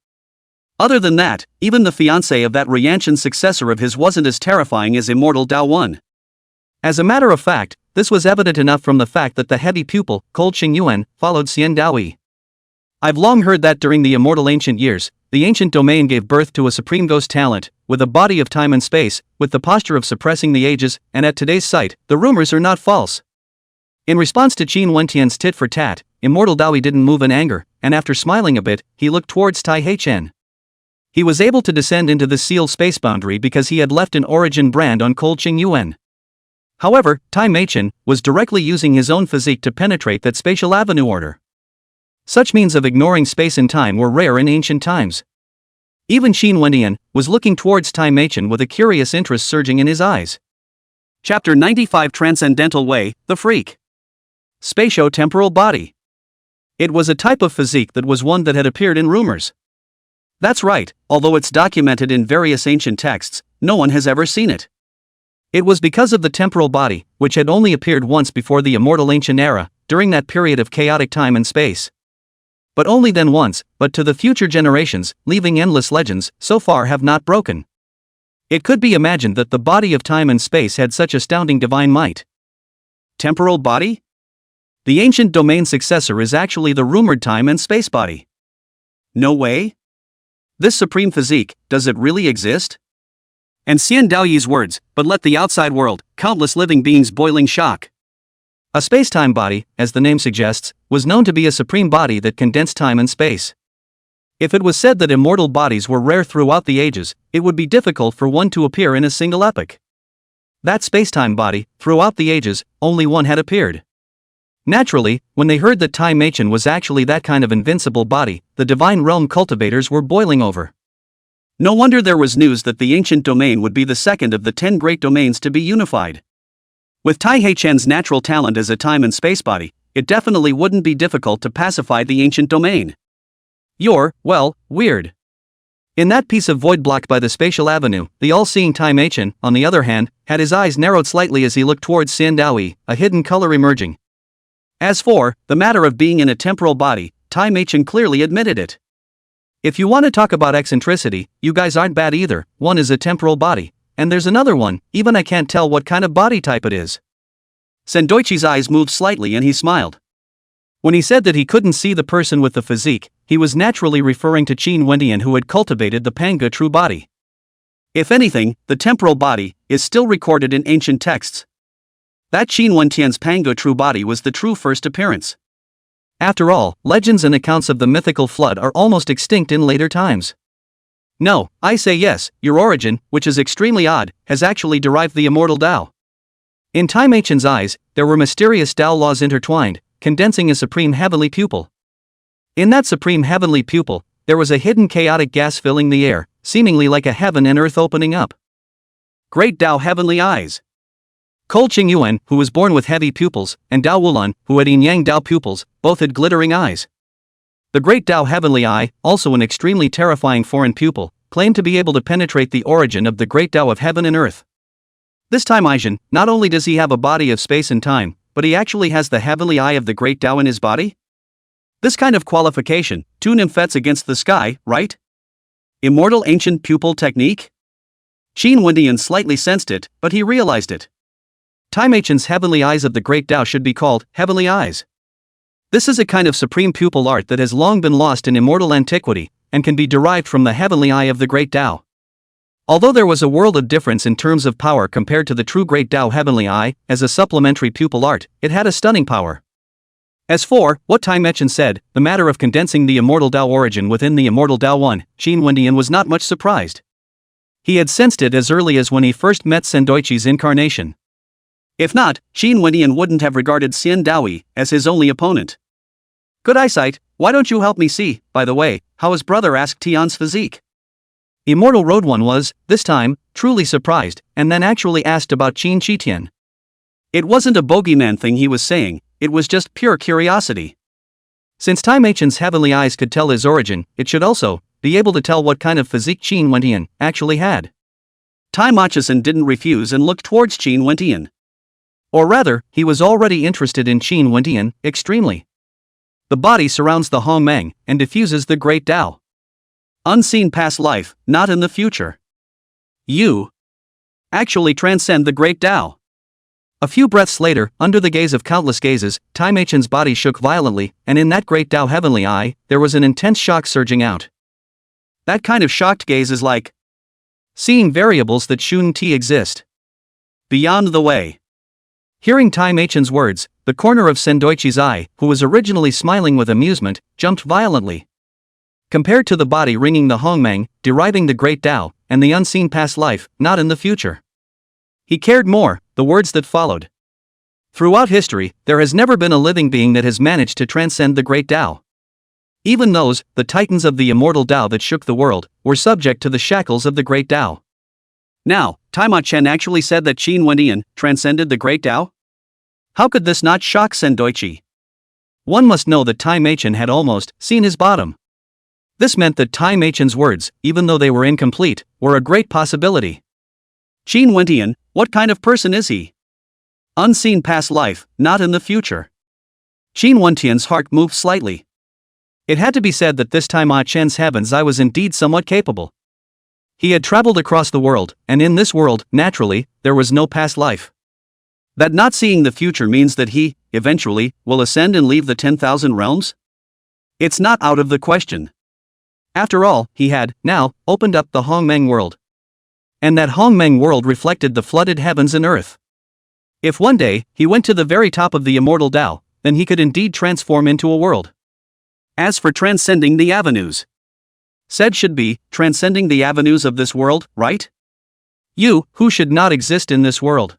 Other than that, even the fiancé of that Rianchan successor of his wasn't as terrifying as immortal Dao 1. As a matter of fact, this was evident enough from the fact that the heavy pupil, Cold Xingyuan, followed Xian Daoyi. I've long heard that during the immortal ancient years, the ancient domain gave birth to a supreme ghost talent, with a body of time and space, with the posture of suppressing the ages, and at today's sight, the rumors are not false. In response to Qin Wentian's tit-for-tat, immortal Daoyi didn't move in anger, and after smiling a bit, he looked towards Tai Heichen. He was able to descend into the sealed space boundary because he had left an origin brand on Cold Xingyuan. However, Tai Heichen was directly using his own physique to penetrate that spatial avenue order. Such means of ignoring space and time were rare in ancient times. Even Qin Wentian was looking towards Tai Heichen with a curious interest surging in his eyes. Chapter 95 Transcendental Way, The Freak. Spatio-temporal body. It was a type of physique that was one that had appeared in rumors. That's right, although it's documented in various ancient texts, no one has ever seen it. It was because of the temporal body, which had only appeared once before the immortal ancient era, during that period of chaotic time and space. But only then once, but to the future generations, leaving endless legends, so far have not broken. It could be imagined that the body of time and space had such astounding divine might. Temporal body? The ancient domain successor is actually the rumored time and space body. No way? This supreme physique, does it really exist? And Xian Daoyi's words, but let the outside world, countless living beings boiling shock. A space-time body, as the name suggests, was known to be a supreme body that condensed time and space. If it was said that immortal bodies were rare throughout the ages, it would be difficult for one to appear in a single epoch. That space-time body, throughout the ages, only one had appeared. Naturally, when they heard that Time Machen was actually that kind of invincible body, the divine realm cultivators were boiling over. No wonder there was news that the ancient domain would be the second of the 10 great domains to be unified. With Tai Heichen's natural talent as a time and space body, it definitely wouldn't be difficult to pacify the ancient domain. You're, well, weird. In that piece of void blocked by the spatial avenue, the all-seeing Tai Machen, on the other hand, had his eyes narrowed slightly as he looked towards Xian Daoyi, a hidden color emerging. As for the matter of being in a temporal body, Tai Machen clearly admitted it. If you want to talk about eccentricity, you guys aren't bad either. One is a temporal body, and there's another one, even I can't tell what kind of body type it is. Sendoichi's eyes moved slightly and he smiled. When he said that he couldn't see the person with the physique, he was naturally referring to Qin Wendian, who had cultivated the Panga true body. If anything, the temporal body is still recorded in ancient texts. That Qin Wendian's Panga true body was the true first appearance. After all, legends and accounts of the mythical flood are almost extinct in later times. No, I say yes, your origin, which is extremely odd, has actually derived the immortal Tao. In Tai Machen's eyes, there were mysterious Tao laws intertwined, condensing a supreme heavenly pupil. In that supreme heavenly pupil, there was a hidden chaotic gas filling the air, seemingly like a heaven and earth opening up. Great Tao heavenly eyes. Cole Qingyuan, who was born with heavy pupils, and Dao Wulan, who had yin-yang Dao pupils, both had glittering eyes. The Great Tao Heavenly Eye, also an extremely terrifying foreign pupil, claimed to be able to penetrate the origin of the Great Tao of heaven and earth. This time Aijin, not only does he have a body of space and time, but he actually has the Heavenly Eye of the Great Tao in his body? This kind of qualification, two nymphets against the sky, right? Immortal ancient pupil technique? Qin Wendian slightly sensed it, but he realized it. Tai Machen's heavenly eyes of the Great Tao should be called heavenly eyes. This is a kind of supreme pupil art that has long been lost in immortal antiquity, and can be derived from the heavenly eye of the Great Tao. Although there was a world of difference in terms of power compared to the true Great Tao heavenly eye, as a supplementary pupil art, it had a stunning power. As for what Tai Machen said, the matter of condensing the immortal Tao origin within the immortal Tao one, Qin Wendian was not much surprised. He had sensed it as early as when he first met Sendoichi's incarnation. If not, Qin Wendian wouldn't have regarded Xian Daoyi as his only opponent. Good eyesight, why don't you help me see, by the way, how his brother asked Tian's physique? Immortal Road One was, this time, truly surprised, and then actually asked about Qin Qitian. It wasn't a bogeyman thing he was saying, it was just pure curiosity. Since Tai Machen's heavenly eyes could tell his origin, it should also be able to tell what kind of physique Qin Wendian actually had. Tai Machen didn't refuse and looked towards Qin Wendian. Or rather, he was already interested in Qin Wendian, extremely. The body surrounds the Hongmeng, and diffuses the Great Tao. Unseen past life, not in the future. You actually transcend the Great Tao. A few breaths later, under the gaze of countless gazes, Tai Machen's body shook violently, and in that Great Tao heavenly eye, there was an intense shock surging out. That kind of shocked gaze is like seeing variables that shouldn't exist. Beyond the way. Hearing Tai Machen's words, the corner of Sendoichi's eye, who was originally smiling with amusement, jumped violently. Compared to the body ringing the Hongmeng, deriving the Great Tao, and the unseen past life, not in the future. He cared more, the words that followed. Throughout history, there has never been a living being that has managed to transcend the Great Tao. Even those, the titans of the immortal Tao that shook the world, were subject to the shackles of the Great Tao. Now, Tai Machen actually said that Qin Wendian transcended the Great Tao? How could this not shock Sendoichi? One must know that Tai Machen had almost seen his bottom. This meant that Tai Machen's words, even though they were incomplete, were a great possibility. Qin Wendian, what kind of person is he? Unseen past life, not in the future. Qin Wendian's heart moved slightly. It had to be said that this Tai Machen's heaven's eye was indeed somewhat capable. He had traveled across the world, and in this world, naturally, there was no past life. That not seeing the future means that he, eventually, will ascend and leave the 10,000 realms? It's not out of the question. After all, he had, now, opened up the Hongmeng world. And that Hongmeng world reflected the flooded heavens and earth. If one day, he went to the very top of the immortal Tao, then he could indeed transform into a world. As for transcending the avenues, said should be, transcending the avenues of this world, right? You, who should not exist in this world.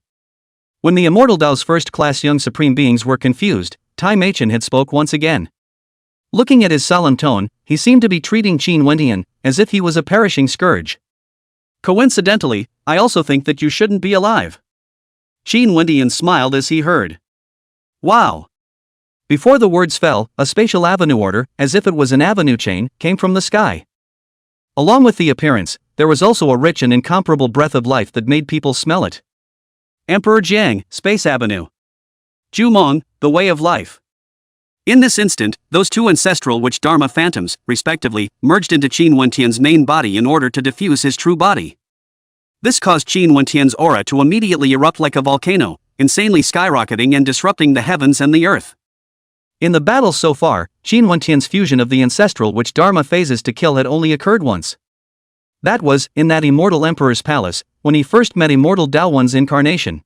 When the immortal Tao's first-class young supreme beings were confused, Tai Machen had spoke once again. Looking at his solemn tone, he seemed to be treating Qin Wentian as if he was a perishing scourge. Coincidentally, I also think that you shouldn't be alive. Qin Wentian smiled as he heard. Wow! Before the words fell, a spatial avenue order, as if it was an avenue chain, came from the sky. Along with the appearance, there was also a rich and incomparable breath of life that made people smell it. Emperor Jiang, Space Avenue. Jumong, the Way of Life. In this instant, those two ancestral witch Dharma phantoms, respectively, merged into Qin Wentian's main body in order to diffuse his true body. This caused Qin Wentian's aura to immediately erupt like a volcano, insanely skyrocketing and disrupting the heavens and the earth. In the battles so far, Qin Wentian's fusion of the ancestral witch Dharma phases to kill had only occurred once. That was, in that immortal emperor's palace, when he first met immortal Tao One's incarnation.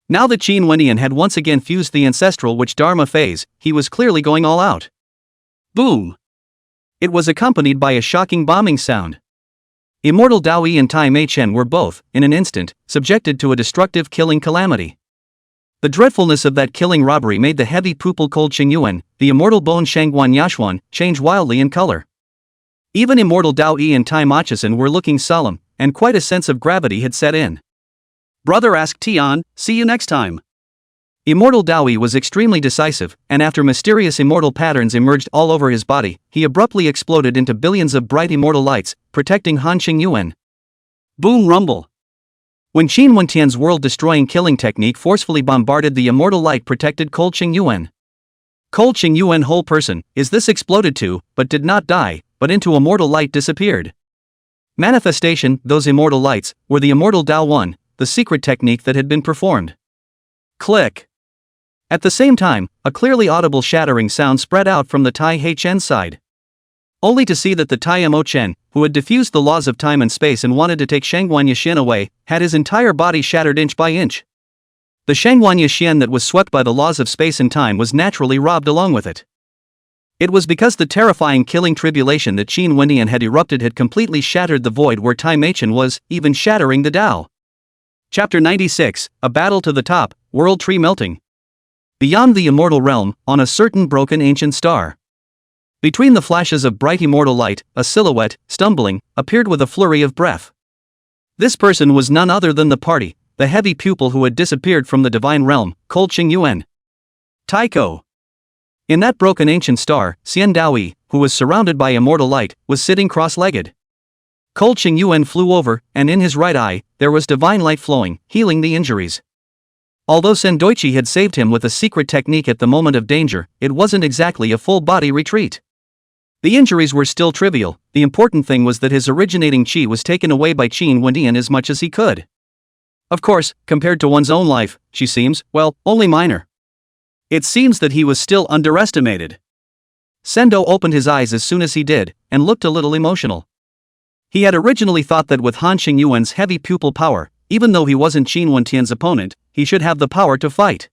Now that Qin Wentian had once again fused the ancestral witch Dharma phase, he was clearly going all out. Boom! It was accompanied by a shocking bombing sound. Immortal Dao Yi and Tai Machen were both, in an instant, subjected to a destructive killing calamity. The dreadfulness of that killing robbery made the heavy pupil cold Qingyuan, the immortal bone Shangguan Yashuan, change wildly in color. Even immortal Dao Yi and Tai Machen were looking solemn, and quite a sense of gravity had set in. Brother asked Tian, see you next time. Immortal Dao Yi was extremely decisive, and after mysterious immortal patterns emerged all over his body, he abruptly exploded into billions of bright immortal lights, protecting Han Qingyuan. Boom rumble. When Qin Wentian's world-destroying killing technique forcefully bombarded the immortal light-protected Cold Qingyuan. Cold Qingyuan whole person, is this exploded too, but did not die, but into immortal light disappeared. Manifestation, those immortal lights, were the immortal Tao One, the secret technique that had been performed. Click. At the same time, a clearly audible shattering sound spread out from the Tai He Chen side. Only to see that the Tai Mo Chen, who had diffused the laws of time and space and wanted to take Shangguan Yashin away, had his entire body shattered inch by inch. The Shangguan Yashin that was swept by the laws of space and time was naturally robbed along with it. It was because the terrifying killing tribulation that Qin Wentian had erupted had completely shattered the void where Tai Machen was, even shattering the Tao. Chapter 96, A Battle to the Top, World Tree Melting. Beyond the immortal realm, on a certain broken ancient star. Between the flashes of bright immortal light, a silhouette, stumbling, appeared with a flurry of breath. This person was none other than the party, the heavy pupil who had disappeared from the divine realm, Cold Qingyuan. Taiko. In that broken ancient star, Xian Daoyi, who was surrounded by immortal light, was sitting cross-legged. Cold Qingyuan flew over, and in his right eye, there was divine light flowing, healing the injuries. Although Sendoichi had saved him with a secret technique at the moment of danger, it wasn't exactly a full-body retreat. The injuries were still trivial, the important thing was that his originating chi was taken away by Qin Wentian as much as he could. Of course, compared to one's own life, she seems, well, only minor. It seems that he was still underestimated. Sendo opened his eyes as soon as he did, and looked a little emotional. He had originally thought that with Han Qingyuan's heavy pupil power, even though he wasn't Qin Wentian's opponent, he should have the power to fight.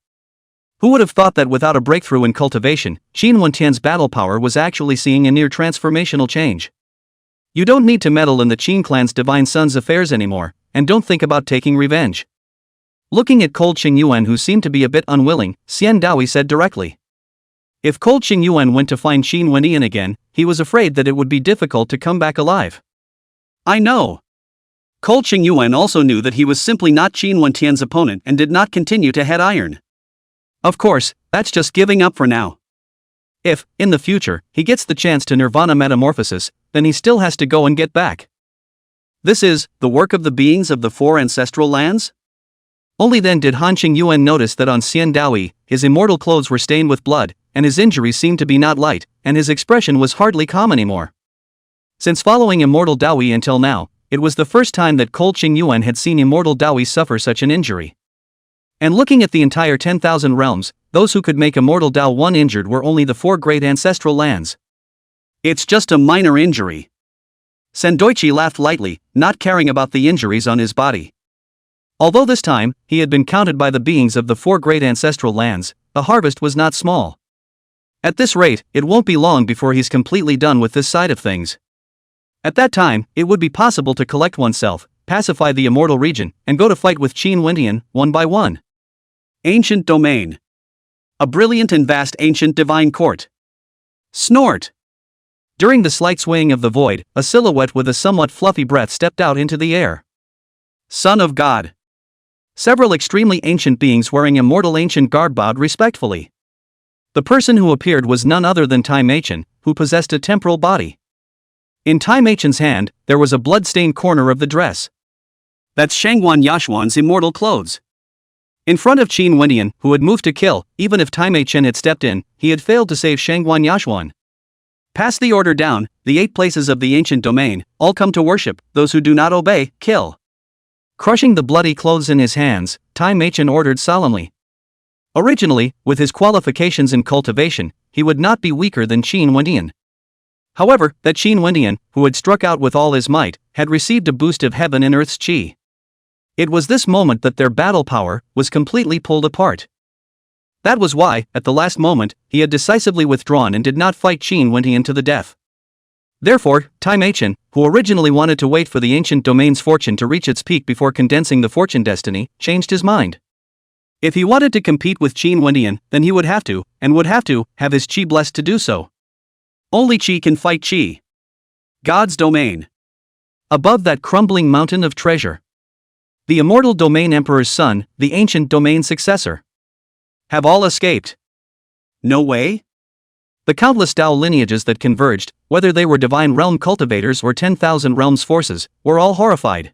Who would have thought that without a breakthrough in cultivation, Qin Wentian's battle power was actually seeing a near transformational change? You don't need to meddle in the Qin clan's divine son's affairs anymore, and don't think about taking revenge. Looking at Cold Qingyuan, who seemed to be a bit unwilling, Xian Daoyi said directly. If Cold Qingyuan went to find Qin Wentian again, he was afraid that it would be difficult to come back alive. I know. Cold Qingyuan also knew that he was simply not Qin Wentian's opponent and did not continue to head iron. Of course, that's just giving up for now. If, in the future, he gets the chance to nirvana metamorphosis, then he still has to go and get back. This is the work of the beings of the four ancestral lands? Only then did Han Qingyuan notice that on Xian Daoyi, his immortal clothes were stained with blood, and his injuries seemed to be not light, and his expression was hardly calm anymore. Since following immortal Daoyi until now, it was the first time that Cole Qingyuan had seen immortal Daois suffer such an injury. And looking at the entire 10,000 realms, those who could make immortal Dao one injured were only the 4 great ancestral lands. It's just a minor injury. Sendoichi laughed lightly, not caring about the injuries on his body. Although this time, he had been counted by the beings of the 4 great ancestral lands, the harvest was not small. At this rate, it won't be long before he's completely done with this side of things. At that time, it would be possible to collect oneself, pacify the immortal region, and go to fight with Qin Wendian, one by one. Ancient domain. A brilliant and vast ancient divine court. Snort. During the slight swaying of the void, a silhouette with a somewhat fluffy breath stepped out into the air. Son of God. Several extremely ancient beings wearing immortal ancient garb bowed respectfully. The person who appeared was none other than Tai Machen, who possessed a temporal body. In Tai Machen's hand, there was a blood-stained corner of the dress. That's Shangguan Yashuan's immortal clothes. In front of Qin Wendian, who had moved to kill, even if Tai Machen had stepped in, he had failed to save Shangguan Yashuan. Pass the order down, the 8 places of the ancient domain, all come to worship, those who do not obey, kill. Crushing the bloody clothes in his hands, Tai Machen ordered solemnly. Originally, with his qualifications in cultivation, he would not be weaker than Qin Wendian. However, that Qin Wendian, who had struck out with all his might, had received a boost of heaven and earth's qi. It was this moment that their battle power was completely pulled apart. That was why, at the last moment, he had decisively withdrawn and did not fight Qin Wendian to the death. Therefore, Tai Machen, who originally wanted to wait for the ancient domain's fortune to reach its peak before condensing the fortune destiny, changed his mind. If he wanted to compete with Qin Wendian, then he would have to, have his qi blessed to do so. Only qi can fight qi. God's domain. Above that crumbling mountain of treasure. The immortal domain emperor's son, the ancient domain successor. Have all escaped? No way? The countless Dao lineages that converged, whether they were divine realm cultivators or 10,000 realms forces, were all horrified.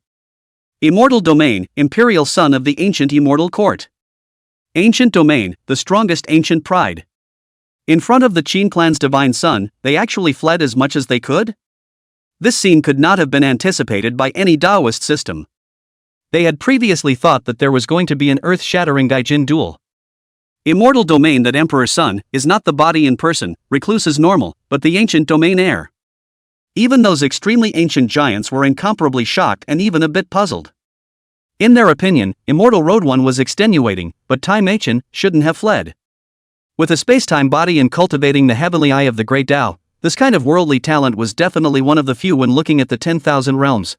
Immortal domain, imperial son of the ancient immortal court. Ancient domain, the strongest ancient pride. In front of the Qin clan's divine son, they actually fled as much as they could? This scene could not have been anticipated by any Daoist system. They had previously thought that there was going to be an earth-shattering Gaijin duel. Immortal domain that Emperor's son is not the body in person, recluse as normal, but the ancient domain heir. Even those extremely ancient giants were incomparably shocked and even a bit puzzled. In their opinion, Immortal Road One was extenuating, but Tai Machen shouldn't have fled. With a space-time body and cultivating the heavenly eye of the great Tao, this kind of worldly talent was definitely one of the few when looking at the 10,000 realms.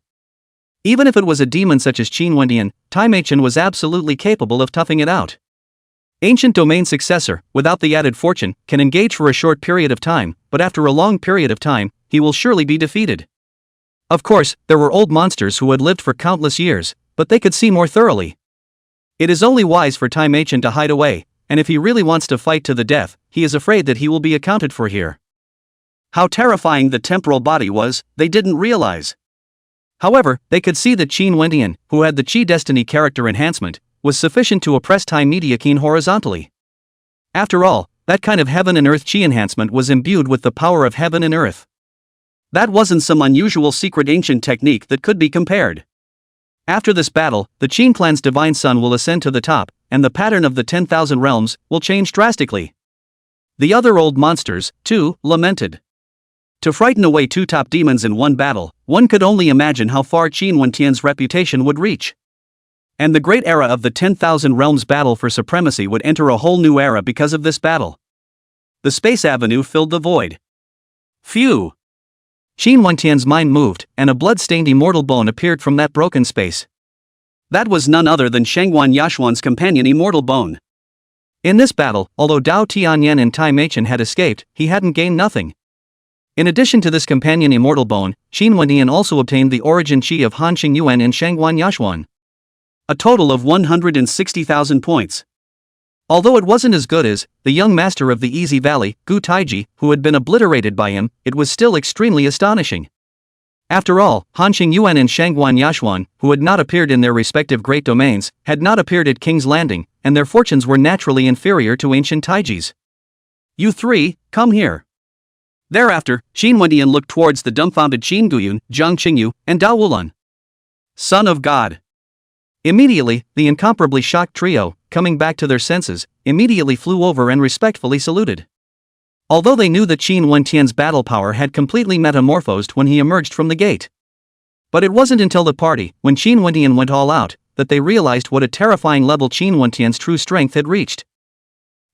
Even if it was a demon such as Qin Wendian, Tai Machen was absolutely capable of toughing it out. Ancient domain successor, without the added fortune, can engage for a short period of time, but after a long period of time, he will surely be defeated. Of course, there were old monsters who had lived for countless years, but they could see more thoroughly. It is only wise for Tai Machen to hide away, and if he really wants to fight to the death, he is afraid that he will be accounted for here. How terrifying the temporal body was, they didn't realize. However, they could see that Qin Wendian, who had the Qi Destiny character enhancement, was sufficient to oppress Tai Mediakin horizontally. After all, that kind of heaven and earth Qi enhancement was imbued with the power of heaven and earth. That wasn't some unusual secret ancient technique that could be compared. After this battle, the Qin clan's divine son will ascend to the top, and the pattern of the 10,000 realms will change drastically. The other old monsters, too, lamented. To frighten away 2 top demons in one battle, one could only imagine how far Qin Wendian's reputation would reach. And the great era of the 10,000 realms battle for supremacy would enter a whole new era because of this battle. The space avenue filled the void. Phew! Qin Wendian's mind moved, and a blood-stained immortal bone appeared from that broken space. That was none other than Shangguan Yashuan's companion immortal bone. In this battle, although Dao Tianyan and Tai Machen had escaped, he hadn't gained nothing. In addition to this companion immortal bone, Qin Wendian also obtained the origin qi of Han Qingyuan and Shangguan Yashuan. A total of 160,000 points. Although it wasn't as good as the young master of the Easy Valley, Gu Taiji, who had been obliterated by him, it was still extremely astonishing. After all, Han Qingyuan and Shangguan Yashuan, who had not appeared in their respective great domains, had not appeared at King's Landing, and their fortunes were naturally inferior to ancient Taiji's. You 3, come here. Thereafter, Qin Wendian looked towards the dumbfounded Qin Guyun, Zhang Qingyu, and Dao Wulan. Son of God. Immediately, the incomparably shocked trio, coming back to their senses, immediately flew over and respectfully saluted. Although they knew that Qin Wentian's battle power had completely metamorphosed when he emerged from the gate. But it wasn't until the party, when Qin Wentian went all out, that they realized what a terrifying level Qin Wentian's true strength had reached.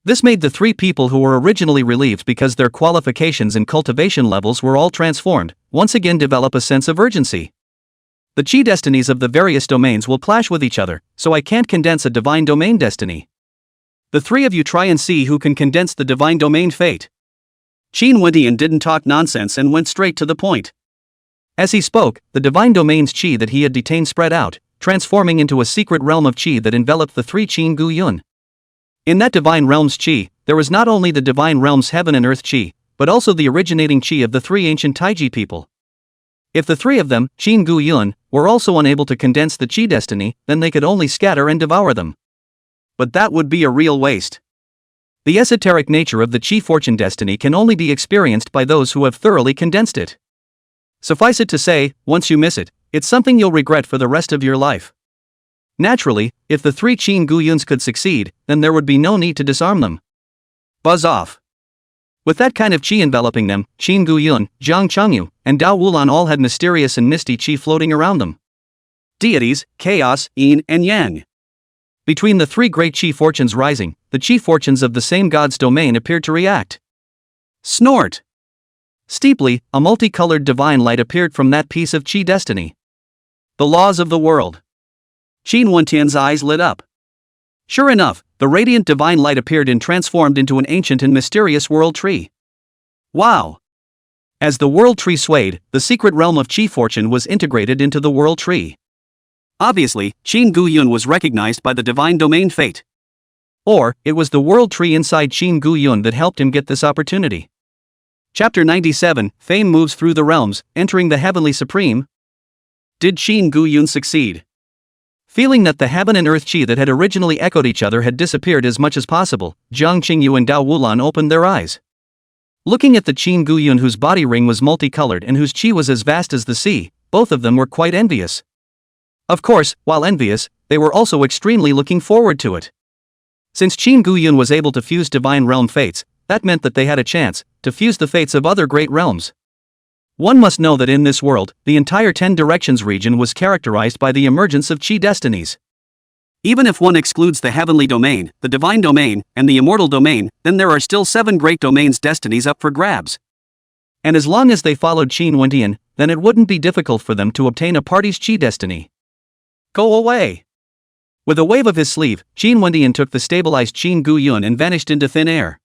This made the three people who were originally relieved because their qualifications and cultivation levels were all transformed, once again develop a sense of urgency. The chi destinies of the various domains will clash with each other, so I can't condense a divine domain destiny. The three of you try and see who can condense the divine domain fate. Qin Wentian didn't talk nonsense and went straight to the point. As he spoke, the divine domain's chi that he had detained spread out, transforming into a secret realm of chi that enveloped the three Qin Gu Yun. In that divine realm's chi, there was not only the divine realm's heaven and earth chi, but also the originating chi of the three ancient Taiji people. If the three of them, Qin Gu Yun, were also unable to condense the chi destiny, then they could only scatter and devour them. But that would be a real waste. The esoteric nature of the chi fortune destiny can only be experienced by those who have thoroughly condensed it. Suffice it to say, once you miss it, it's something you'll regret for the rest of your life. Naturally, if the three Qin Gu Yuns could succeed, then there would be no need to disarm them. Buzz off. With that kind of chi enveloping them, Qin Gu Yun, Zhang Chengyu, and Dao Wulan all had mysterious and misty chi floating around them. Deities, chaos, yin and yang. Between the three great chi fortunes rising, the chi fortunes of the same god's domain appeared to react. Snort! Steeply, a multicolored divine light appeared from that piece of chi destiny. The laws of the world. Qin Wentian's eyes lit up. Sure enough, the radiant divine light appeared and transformed into an ancient and mysterious world tree. Wow! As the world tree swayed, the secret realm of chi fortune was integrated into the world tree. Obviously, Qin Gu Yun was recognized by the divine domain fate. Or, it was the world tree inside Qin Gu Yun that helped him get this opportunity. Chapter 97, Fame moves through the realms, entering the heavenly supreme. Did Qin Gu Yun succeed? Feeling that the heaven and earth chi that had originally echoed each other had disappeared as much as possible, Zhang Qingyu and Dao Wulan opened their eyes. Looking at the Qin Gu Yun whose body ring was multicolored and whose chi was as vast as the sea, both of them were quite envious. Of course, while envious, they were also extremely looking forward to it. Since Qin Gu Yun was able to fuse divine realm fates, that meant that they had a chance to fuse the fates of other great realms. One must know that in this world, the entire 10 directions region was characterized by the emergence of chi destinies. Even if one excludes the heavenly domain, the divine domain, and the immortal domain, then there are still 7 great domains destinies up for grabs. And as long as they followed Qin Wentian, then it wouldn't be difficult for them to obtain a party's chi destiny. Go away! With a wave of his sleeve, Qin Wentian took the stabilized Qin Gu Yun and vanished into thin air.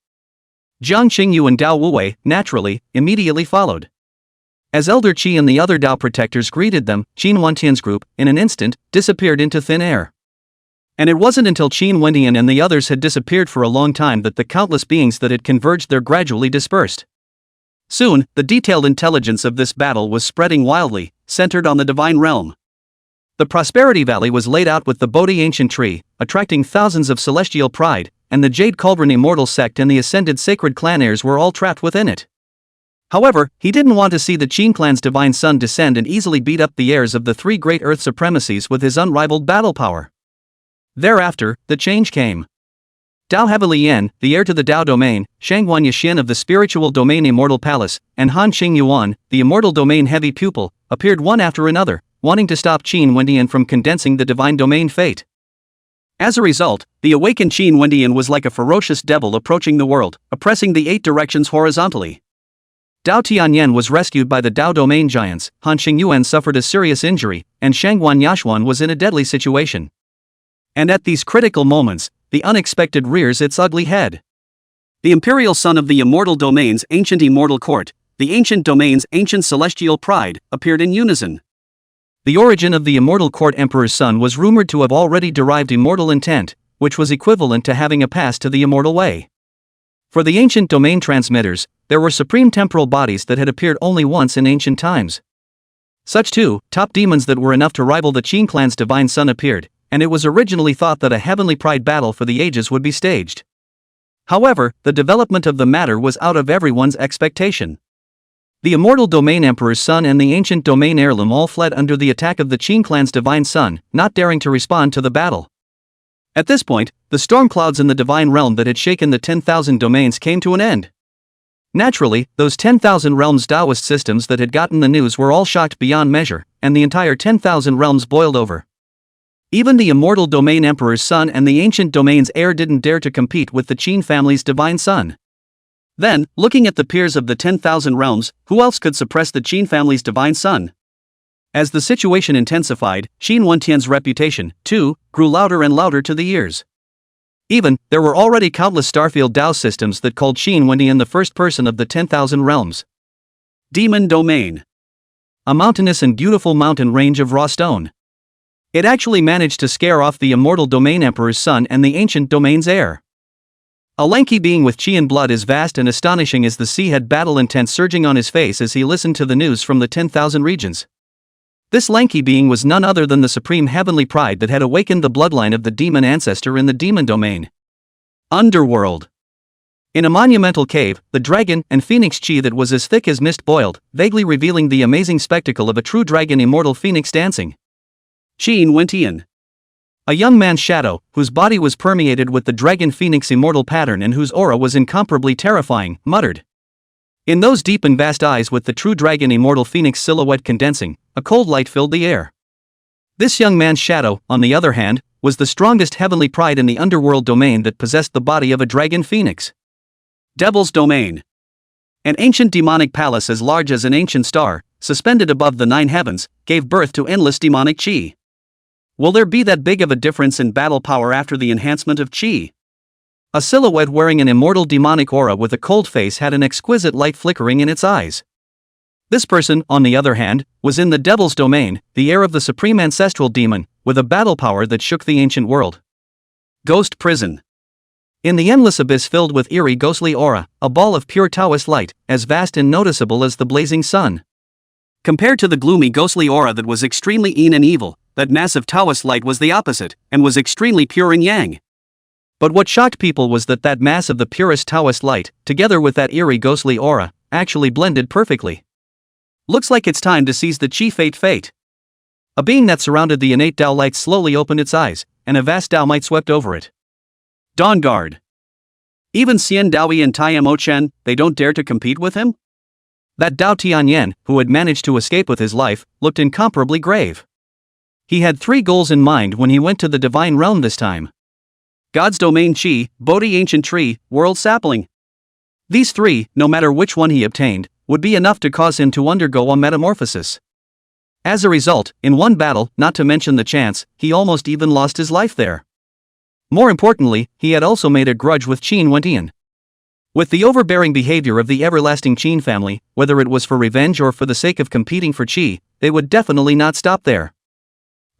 Zhang Qingyu and Dao Wuwei, naturally, immediately followed. As Elder Qi and the other Dao protectors greeted them, Qin Wentian's group, in an instant, disappeared into thin air. And it wasn't until Qin Wentian and the others had disappeared for a long time that the countless beings that had converged there gradually dispersed. Soon, the detailed intelligence of this battle was spreading wildly, centered on the divine realm. The Prosperity Valley was laid out with the Bodhi ancient tree, attracting thousands of celestial pride, and the Jade Cauldron Immortal sect and the Ascended Sacred Clan heirs were all trapped within it. However, he didn't want to see the Qin clan's divine son descend and easily beat up the heirs of the 3 great earth supremacies with his unrivaled battle power. Thereafter, the change came. Dao Heavily Yan, the heir to the Dao domain, Shangguan Yashin of the spiritual domain Immortal Palace, and Han Qing Yuan, the immortal domain heavy pupil, appeared one after another, wanting to stop Qin Wentian from condensing the divine domain fate. As a result, the awakened Qin Wentian was like a ferocious devil approaching the world, oppressing the 8 directions horizontally. Dao Tianyan was rescued by the Dao domain giants, Han Xingyuan suffered a serious injury, and Shangguan Yashuan was in a deadly situation. And at these critical moments, the unexpected rears its ugly head. The imperial son of the immortal domain's ancient immortal court, the ancient domain's ancient celestial pride, appeared in unison. The origin of the immortal court emperor's son was rumored to have already derived immortal intent, which was equivalent to having a pass to the immortal way. For the ancient domain transmitters, there were supreme temporal bodies that had appeared only once in ancient times. Such too, top demons that were enough to rival the Qin clan's divine son appeared, and it was originally thought that a heavenly pride battle for the ages would be staged. However, the development of the matter was out of everyone's expectation. The immortal domain emperor's son and the ancient domain heirloom all fled under the attack of the Qin clan's divine son, not daring to respond to the battle. At this point, the storm clouds in the divine realm that had shaken the 10,000 domains came to an end. Naturally, those 10,000 realms Taoist systems that had gotten the news were all shocked beyond measure, and the entire 10,000 realms boiled over. Even the immortal domain emperor's son and the ancient domain's heir didn't dare to compete with the Qin family's divine son. Then, looking at the peers of the 10,000 realms, who else could suppress the Qin family's divine son? As the situation intensified, Qin Wentian's reputation, too, grew louder and louder to the ears. Even, there were already countless Starfield Dao systems that called Qin Wentian the first person of the 10,000 realms. Demon Domain. A mountainous and beautiful mountain range of raw stone. It actually managed to scare off the immortal domain emperor's son and the ancient domain's heir. A lanky being with Qian blood as vast and astonishing as the sea had battle intent surging on his face as he listened to the news from the 10,000 regions. This lanky being was none other than the supreme heavenly pride that had awakened the bloodline of the demon ancestor in the demon domain. Underworld. In a monumental cave, the dragon and phoenix chi that was as thick as mist boiled, vaguely revealing the amazing spectacle of a true dragon immortal phoenix dancing. Qin Wentian. A young man's shadow, whose body was permeated with the dragon phoenix immortal pattern and whose aura was incomparably terrifying, muttered. In those deep and vast eyes with the true dragon immortal phoenix silhouette condensing, a cold light filled the air. This young man's shadow, on the other hand, was the strongest heavenly pride in the underworld domain that possessed the body of a dragon phoenix. Devil's Domain. An ancient demonic palace as large as an ancient star, suspended above the 9 heavens, gave birth to endless demonic chi. Will there be that big of a difference in battle power after the enhancement of chi? A silhouette wearing an immortal demonic aura with a cold face had an exquisite light flickering in its eyes. This person, on the other hand, was in the Devil's Domain, the heir of the supreme ancestral demon, with a battle power that shook the ancient world. Ghost Prison. In the endless abyss filled with eerie ghostly aura, a ball of pure Taoist light, as vast and noticeable as the blazing sun. Compared to the gloomy ghostly aura that was extremely yin and evil, that massive Taoist light was the opposite, and was extremely pure and yang. But what shocked people was that mass of the purest Taoist light, together with that eerie ghostly aura, actually blended perfectly. Looks like it's time to seize the Chi fate. A being that surrounded the innate Tao light slowly opened its eyes, and a vast Tao might swept over it. Dawn Guard. Even Xian Daoyi and Tai Mo Chen, they don't dare to compete with him? That Dao Tianyan, who had managed to escape with his life, looked incomparably grave. He had 3 goals in mind when he went to the divine realm this time. God's Domain Chi, Bodhi Ancient Tree, World Sapling. These 3, no matter which one he obtained, would be enough to cause him to undergo a metamorphosis. As a result, in one battle, not to mention the chance, he almost even lost his life there. More importantly, he had also made a grudge with Qin Wentian. With the overbearing behavior of the everlasting Qin family, whether it was for revenge or for the sake of competing for Qi, they would definitely not stop there.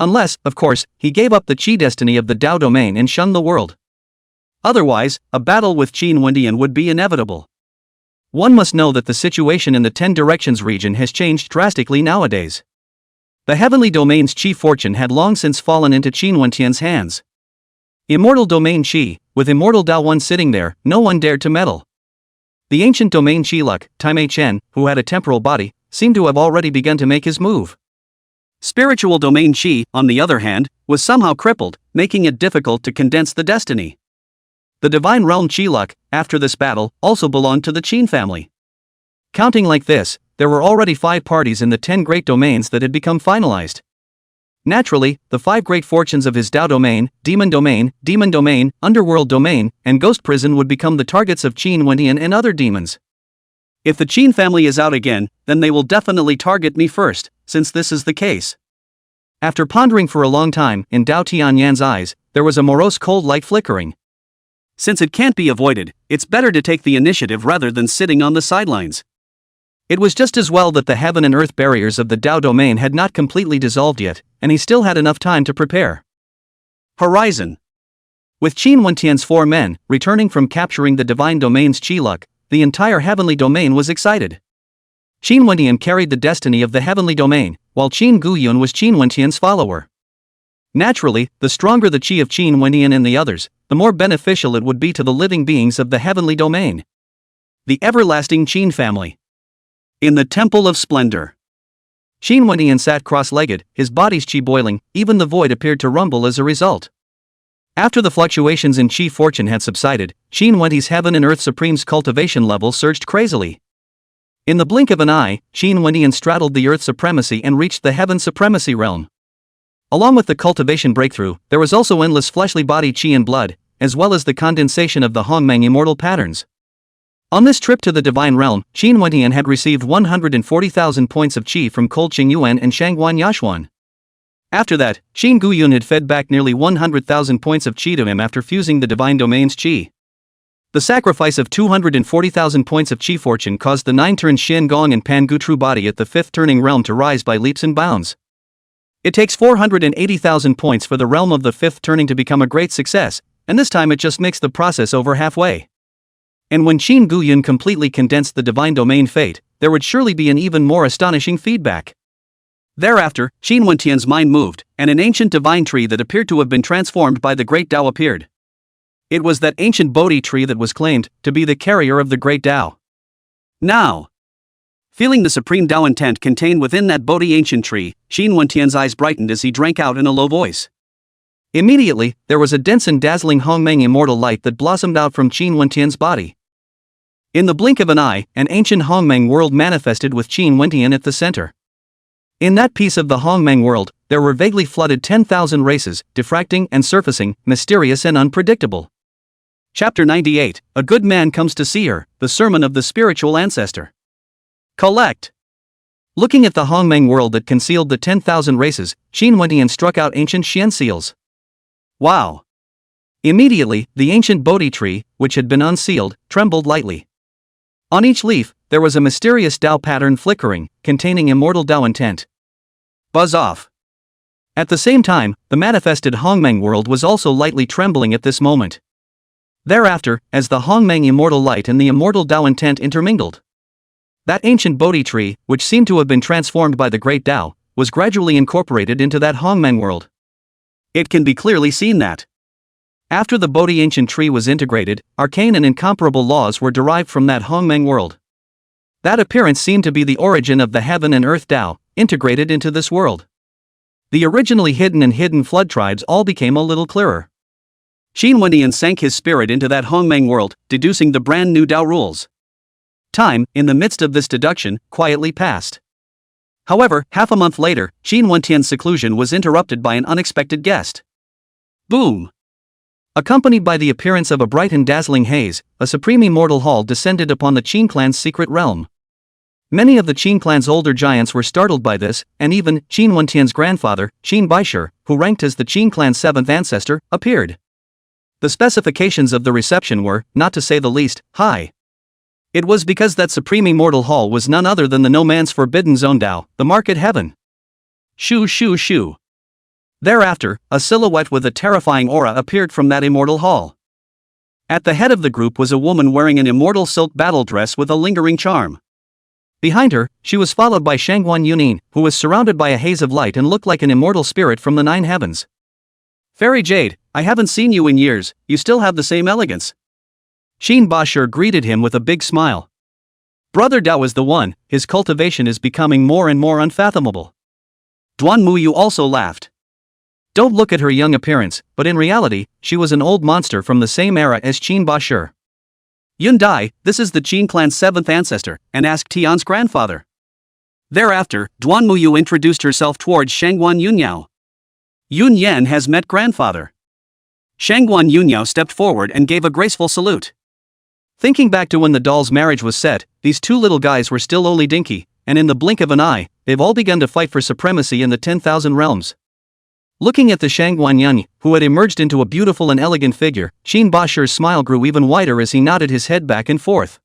Unless, of course, he gave up the Qi destiny of the Dao domain and shunned the world. Otherwise, a battle with Qin Wentian would be inevitable. One must know that the situation in the 10 Directions region has changed drastically nowadays. The heavenly domain's Qi fortune had long since fallen into Qin Wentian's hands. Immortal domain Qi, with immortal Dao One sitting there, no one dared to meddle. The ancient domain Qi Luck, Taimei Chen, who had a temporal body, seemed to have already begun to make his move. Spiritual domain Qi, on the other hand, was somehow crippled, making it difficult to condense the destiny. The divine realm Qi Luck, after this battle, also belonged to the Qin family. Counting like this, there were already 5 parties in the 10 great domains that had become finalized. Naturally, the 5 great fortunes of his Dao domain, Demon domain, Underworld domain, and Ghost Prison would become the targets of Qin Wentian and other demons. If the Qin family is out again, then they will definitely target me first, since this is the case. After pondering for a long time, in Dao Tianyan's eyes, there was a morose cold light flickering. Since it can't be avoided, it's better to take the initiative rather than sitting on the sidelines. It was just as well that the heaven and earth barriers of the Dao domain had not completely dissolved yet, and he still had enough time to prepare. Horizon. With Qin Wentian's 4 men, returning from capturing the divine domain's Qi Luck, the entire heavenly domain was excited. Qin Wentian carried the destiny of the heavenly domain, while Qin Guyun was Qin Wentian's follower. Naturally, the stronger the Qi of Qin Wentian and the others, the more beneficial it would be to the living beings of the heavenly domain. The everlasting Qin family. In the Temple of Splendor. Qin Wendian sat cross-legged, his body's qi boiling, even the void appeared to rumble as a result. After the fluctuations in qi fortune had subsided, Qin Wendi's Heaven and Earth Supreme's cultivation level surged crazily. In the blink of an eye, Qin Wendian straddled the Earth Supremacy and reached the Heaven Supremacy realm. Along with the cultivation breakthrough, there was also endless fleshly body qi and blood, as well as the condensation of the Hongmeng immortal patterns. On this trip to the divine realm, Qin Wendian had received 140,000 points of qi from Cold Qingyuan and Shangguan Yashuan. After that, Qin Guyun had fed back nearly 100,000 points of qi to him after fusing the divine domain's qi. The sacrifice of 240,000 points of qi fortune caused the 9-turn Xin Gong and Pan Gu true body at the 5th turning realm to rise by leaps and bounds. It takes 480,000 points for the realm of the 5th turning to become a great success, and this time it just makes the process over halfway. And when Qin Guyun completely condensed the divine domain fate, there would surely be an even more astonishing feedback. Thereafter, Qin Wentian's mind moved, and an ancient divine tree that appeared to have been transformed by the great Tao appeared. It was that ancient Bodhi tree that was claimed to be the carrier of the great Tao. Now, feeling the supreme Tao intent contained within that Bodhi ancient tree, Qin Wentian's eyes brightened as he drank out in a low voice. Immediately, there was a dense and dazzling Hongmeng immortal light that blossomed out from Qin Wentian's body. In the blink of an eye, an ancient Hongmeng world manifested with Qin Wentian at the center. In that piece of the Hongmeng world, there were vaguely flooded 10,000 races, diffracting and surfacing, mysterious and unpredictable. Chapter 98, A Good Man Comes to See Her, the Sermon of the Spiritual Ancestor. Collect. Looking at the Hongmeng world that concealed the 10,000 races, Qin Wentian struck out ancient Xian seals. Wow! Immediately, the ancient Bodhi tree, which had been unsealed, trembled lightly. On each leaf, there was a mysterious Tao pattern flickering, containing immortal Tao intent. Buzz off. At the same time, the manifested Hongmeng world was also lightly trembling at this moment. Thereafter, as the Hongmeng immortal light and the immortal Tao intent intermingled, that ancient Bodhi tree, which seemed to have been transformed by the great Tao, was gradually incorporated into that Hongmeng world. It can be clearly seen that after the Bodhi ancient tree was integrated, arcane and incomparable laws were derived from that Hongmeng world. That appearance seemed to be the origin of the Heaven and Earth Tao, integrated into this world. The originally hidden flood tribes all became a little clearer. Qin Wentian sank his spirit into that Hongmeng world, deducing the brand new Tao rules. Time, in the midst of this deduction, quietly passed. However, half a month later, Qin Wentian's seclusion was interrupted by an unexpected guest. Boom! Accompanied by the appearance of a bright and dazzling haze, a supreme immortal hall descended upon the Qin clan's secret realm. Many of the Qin clan's older giants were startled by this, and even Qin Wentian's grandfather, Qin Baishir, who ranked as the Qin clan's 7th ancestor, appeared. The specifications of the reception were, not to say the least, high. It was because that supreme immortal hall was none other than the no man's forbidden zone Tao, the market heaven. Shoo shoo shoo. Thereafter, a silhouette with a terrifying aura appeared from that immortal hall. At the head of the group was a woman wearing an immortal silk battle dress with a lingering charm. Behind her, she was followed by Shangguan Yunin, who was surrounded by a haze of light and looked like an immortal spirit from the 9 heavens. Fairy Jade, I haven't seen you in years, you still have the same elegance. Qin Bashir greeted him with a big smile. Brother Tao is the one, his cultivation is becoming more and more unfathomable. Duan Muyu also laughed. Don't look at her young appearance, but in reality, she was an old monster from the same era as Qin Bashir. Yun Dai, this is the Qin clan's 7th ancestor, and asked Tian's grandfather. Thereafter, Duan Muyu introduced herself towards Shangguan Yunyao. Yun Yan has met grandfather. Shangguan Yunyao stepped forward and gave a graceful salute. Thinking back to when the doll's marriage was set, these two little guys were still only dinky, and in the blink of an eye, they've all begun to fight for supremacy in the 10,000 realms. Looking at the Shangguan Yun, who had emerged into a beautiful and elegant figure, Qin Bashir's smile grew even wider as he nodded his head back and forth.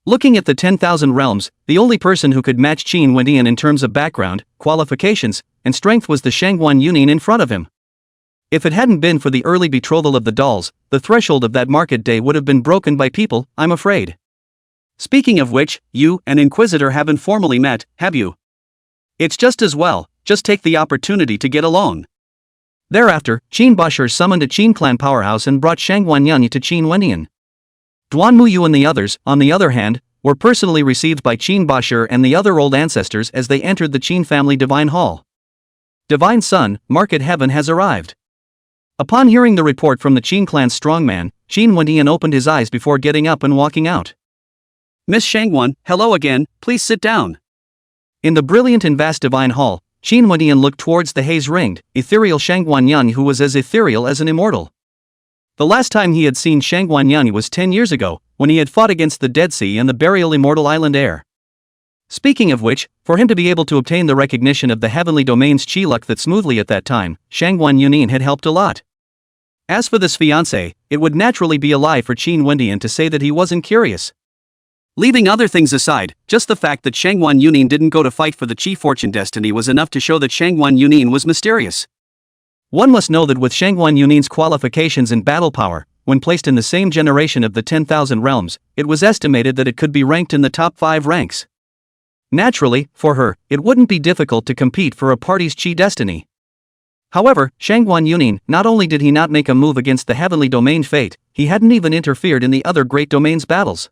Looking at the 10,000 realms, the only person who could match Qin Wentian in terms of background, qualifications, and strength was the Shangguan Yunin in front of him. If it hadn't been for the early betrothal of the dolls, the threshold of that market day would have been broken by people, I'm afraid. Speaking of which, you and Inquisitor haven't formally met, have you? It's just as well, just take the opportunity to get along. Thereafter, Qin Bashir summoned a Qin clan powerhouse and brought Shangguan Yun to Qin Wentian. Duan Muyu and the others, on the other hand, were personally received by Qin Bashir and the other old ancestors as they entered the Qin family divine hall. Divine Son, Market Heaven has arrived. Upon hearing the report from the Qin clan's strongman, Qin Wendian opened his eyes before getting up and walking out. Miss Shangwan, hello again, please sit down. In the brilliant and vast divine hall, Qin Wendian looked towards the haze-ringed, ethereal Shangwan Yan, who was as ethereal as an immortal. The last time he had seen Shangwan Yan was 10 years ago, when he had fought against the Dead Sea and the burial immortal island heir. Speaking of which, for him to be able to obtain the recognition of the heavenly domain's chi luck that smoothly at that time, Shangwan Yunin had helped a lot. As for this fiancé, it would naturally be a lie for Qin Wendian to say that he wasn't curious. Leaving other things aside, just the fact that Shangwan Yunin didn't go to fight for the Chi Fortune destiny was enough to show that Shangwan Yunin was mysterious. One must know that with Shangwan Yunin's qualifications and battle power, when placed in the same generation of the 10,000 realms, it was estimated that it could be ranked in the top 5 ranks. Naturally, for her, it wouldn't be difficult to compete for a party's chi destiny. However, Shangwan Yunin, not only did he not make a move against the heavenly domain fate, he hadn't even interfered in the other great domain's battles.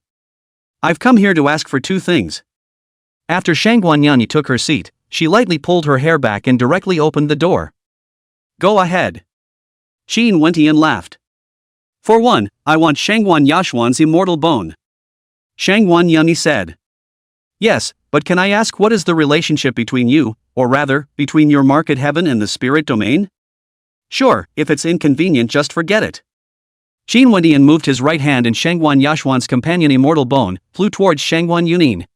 I've come here to ask for 2 things. After Shangwan Yanyi took her seat, she lightly pulled her hair back and directly opened the door. Go ahead. Qin Wendian laughed. For one, I want Shangwan Yashuan's immortal bone. Shangwan Yanyi said. Yes, but can I ask what is the relationship between you, or rather, between your market heaven and the spirit domain? Sure, if it's inconvenient just forget it. Qin Wendian moved his right hand and Shangwan Yashuan's companion immortal bone flew towards Shangwan Yunin.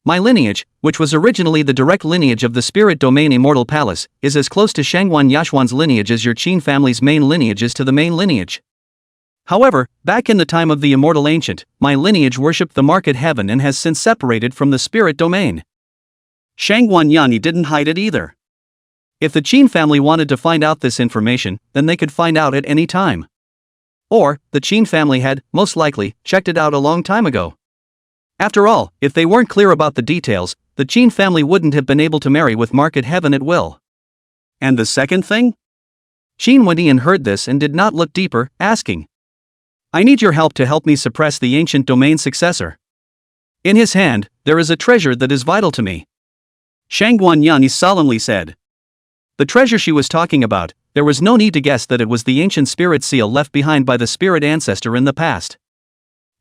My lineage, which was originally the direct lineage of the spirit domain immortal palace, is as close to Shangwan Yashuan's lineage as your Qin family's main lineage is to the main lineage. However, back in the time of the immortal ancient, my lineage worshipped the market heaven and has since separated from the spirit domain. Shangwan Yanyi didn't hide it either. If the Qin family wanted to find out this information, then they could find out at any time. Or, the Qin family had, most likely, checked it out a long time ago. After all, if they weren't clear about the details, the Qin family wouldn't have been able to marry with market heaven at will. And the second thing? Qin Wendian heard this and did not look deeper, asking. I need your help to help me suppress the ancient domain successor. In his hand, there is a treasure that is vital to me. Shangwan Yanyi solemnly said. The treasure she was talking about, there was no need to guess that it was the ancient spirit seal left behind by the spirit ancestor in the past.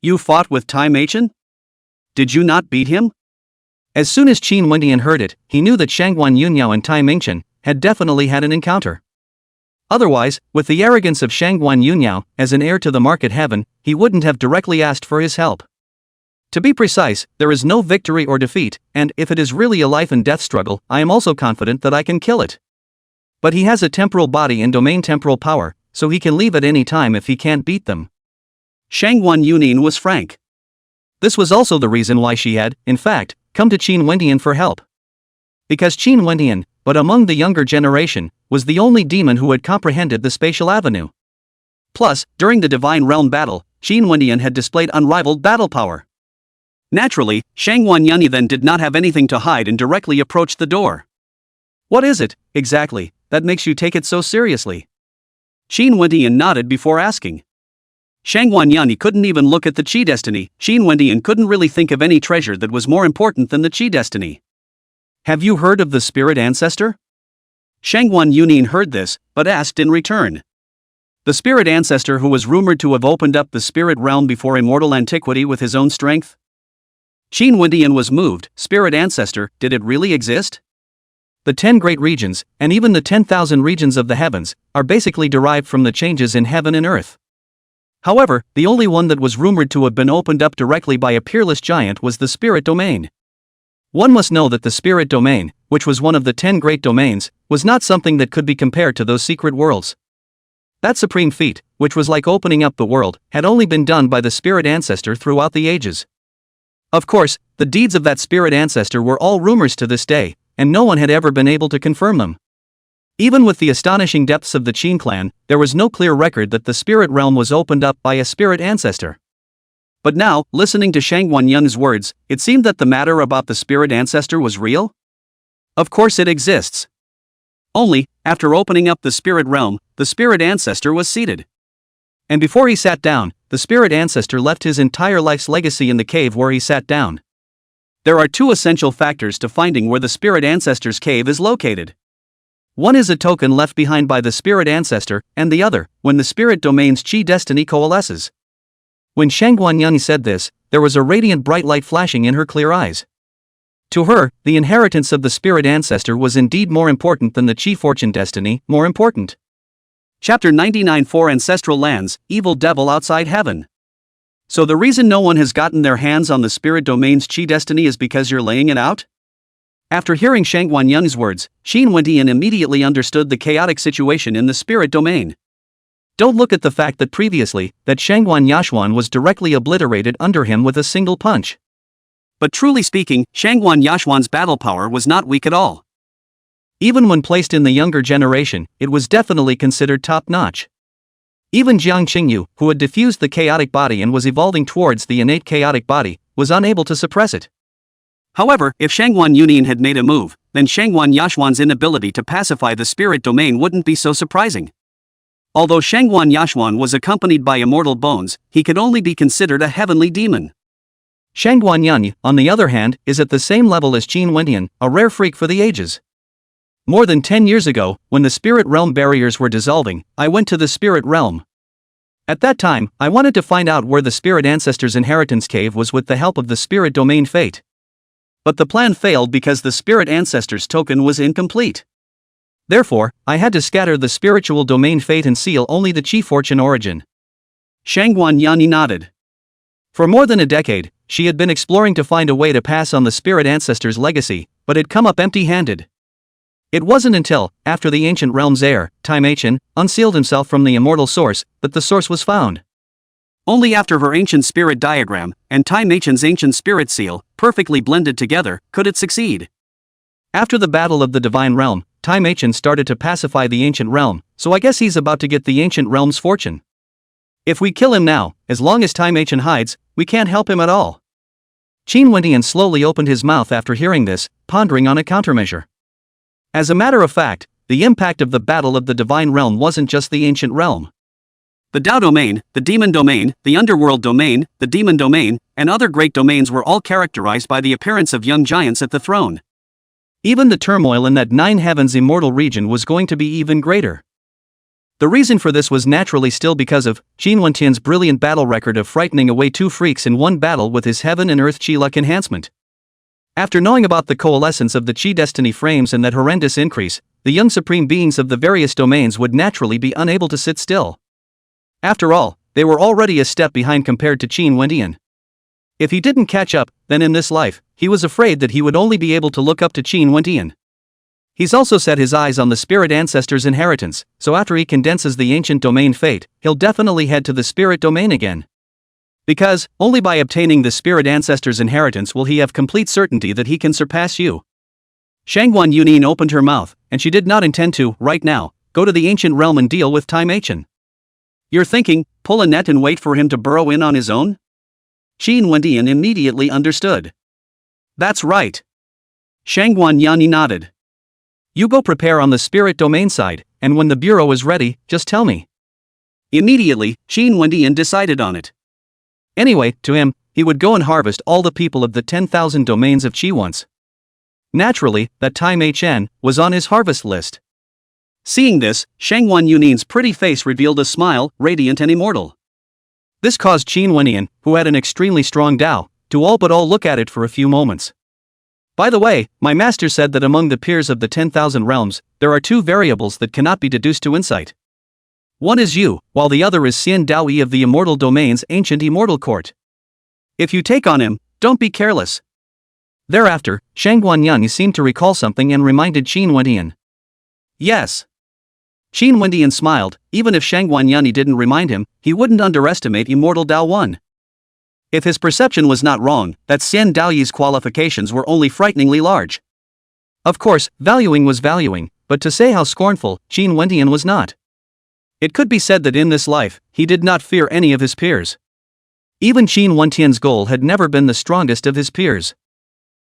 You fought with Time Ancient? Did you not beat him? As soon as Qin Wendian heard it, he knew that Shangwan Yunyao and Tai Mingchen had definitely had an encounter. Otherwise, with the arrogance of Shangwan Yunyao, as an heir to the market heaven, he wouldn't have directly asked for his help. To be precise, there is no victory or defeat, and if it is really a life and death struggle, I am also confident that I can kill it. But he has a temporal body and domain temporal power, so he can leave at any time if he can't beat them. Shangwan Yunin was frank. This was also the reason why she had, in fact, come to Qin Wendian for help. Because Qin Wendian, but among the younger generation, was the only demon who had comprehended the spatial avenue. Plus, during the Divine Realm battle, Qin Wendian had displayed unrivaled battle power. Naturally, Shangwan Yanyi then did not have anything to hide and directly approached the door. What is it, exactly, that makes you take it so seriously? Qin Wendian nodded before asking. Shangwan Yanyi couldn't even look at the Chi destiny. Qin Wendian couldn't really think of any treasure that was more important than the Chi destiny. Have you heard of the spirit ancestor? Shangwan Yunin heard this, but asked in return. The spirit ancestor who was rumored to have opened up the spirit realm before immortal antiquity with his own strength? Qin Wendian was moved. Spirit ancestor, did it really exist? The 10 great regions, and even the 10,000 regions of the heavens, are basically derived from the changes in heaven and earth. However, the only one that was rumored to have been opened up directly by a peerless giant was the spirit domain. One must know that the spirit domain, which was one of the 10 great domains, was not something that could be compared to those secret worlds. That supreme feat, which was like opening up the world, had only been done by the spirit ancestor throughout the ages. Of course, the deeds of that spirit ancestor were all rumors to this day, and no one had ever been able to confirm them. Even with the astonishing depths of the Qin clan, there was no clear record that the spirit realm was opened up by a spirit ancestor. But now, listening to Shangwan Yun's words, it seemed that the matter about the spirit ancestor was real? Of course it exists. Only, after opening up the spirit realm, the spirit ancestor was seated. And before he sat down, the spirit ancestor left his entire life's legacy in the cave where he sat down. There are two essential factors to finding where the spirit ancestor's cave is located. One is a token left behind by the spirit ancestor, and the other, when the spirit domain's chi destiny coalesces. When Shangguan said this, there was a radiant bright light flashing in her clear eyes. To her, the inheritance of the spirit ancestor was indeed more important than the chi fortune destiny, more important. Chapter 99 4 Ancestral Lands, Evil Devil Outside Heaven. So the reason no one has gotten their hands on the spirit domain's chi destiny is because you're laying it out? After hearing Shangguan words, Xin Wendian immediately understood the chaotic situation in the spirit domain. Don't look at the fact that previously, that Shangguan Yashuan was directly obliterated under him with a single punch. But truly speaking, Shangguan Yashuan's battle power was not weak at all. Even when placed in the younger generation, it was definitely considered top-notch. Even Jiang Qingyu, who had diffused the chaotic body and was evolving towards the innate chaotic body, was unable to suppress it. However, if Shangguan Yunian had made a move, then Shangguan Yashuan's inability to pacify the spirit domain wouldn't be so surprising. Although Shangguan Yashuan was accompanied by immortal bones, he could only be considered a heavenly demon. Shangguan Yanyi, on the other hand, is at the same level as Qin Wendian, a rare freak for the ages. More than 10 years ago, when the spirit realm barriers were dissolving, I went to the spirit realm. At that time, I wanted to find out where the spirit ancestor's inheritance cave was with the help of the spirit domain fate. But the plan failed because the spirit ancestor's token was incomplete. Therefore, I had to scatter the spiritual domain fate and seal only the chi fortune origin. Shangguan Yanyi nodded. For more than a decade, she had been exploring to find a way to pass on the spirit ancestor's legacy, but had come up empty-handed. It wasn't until, after the ancient realm's heir, Tai Mei-chen, unsealed himself from the immortal source, that the source was found. Only after her ancient spirit diagram, and Tai Mei-chen's ancient spirit seal, perfectly blended together, could it succeed. After the battle of the divine realm, Tai Mei-chen started to pacify the ancient realm, so I guess he's about to get the ancient realm's fortune. If we kill him now, as long as Tai Mei-chen hides, we can't help him at all. Qin Wendian slowly opened his mouth after hearing this, pondering on a countermeasure. As a matter of fact, the impact of the battle of the divine realm wasn't just the ancient realm. The Dao domain, the demon domain, the underworld domain, the demon domain, and other great domains were all characterized by the appearance of young giants at the throne. Even the turmoil in that nine heavens immortal region was going to be even greater. The reason for this was naturally still because of Qin Wendian's brilliant battle record of frightening away two freaks in one battle with his heaven and earth chi luck enhancement. After knowing about the coalescence of the chi destiny frames and that horrendous increase, the young supreme beings of the various domains would naturally be unable to sit still. After all, they were already a step behind compared to Qin Wendian. If he didn't catch up, then in this life, he was afraid that he would only be able to look up to Qin Wendian. He's also set his eyes on the spirit ancestor's inheritance, so after he condenses the ancient domain fate, he'll definitely head to the spirit domain again. Because, only by obtaining the spirit ancestor's inheritance will he have complete certainty that he can surpass you. Shangguan Yunin opened her mouth, and she did not intend to, right now, go to the ancient realm and deal with Tai Mei-chen. You're thinking, pull a net and wait for him to burrow in on his own? Qin Wendian immediately understood. That's right. Shangguan Yanyi nodded. You go prepare on the spirit domain side, and when the bureau is ready, just tell me. Immediately, Qin Wendian decided on it. Anyway, to him, he would go and harvest all the people of the 10,000 domains of Qi once. Naturally, that Tai Mei-chen was on his harvest list. Seeing this, Shangguan Yunin's pretty face revealed a smile, radiant and immortal. This caused Qin Wendian, who had an extremely strong Dao, to all but all look at it for a few moments. By the way, my master said that among the peers of the 10,000 realms, there are two variables that cannot be deduced to insight. One is you, while the other is Xian Daoyi of the Immortal Domain's ancient immortal court. If you take on him, don't be careless. Thereafter, Shangguan Yanyi seemed to recall something and reminded Qin Wendian. Yes. Qin Wendian smiled. Even if Shangguan Yanyi didn't remind him, he wouldn't underestimate Immortal Dao 1. If his perception was not wrong, that Xian Daoyi's qualifications were only frighteningly large. Of course, valuing was valuing, but to say how scornful, Qin Wendian was not. It could be said that in this life, he did not fear any of his peers. Even Qin Wendian's goal had never been the strongest of his peers.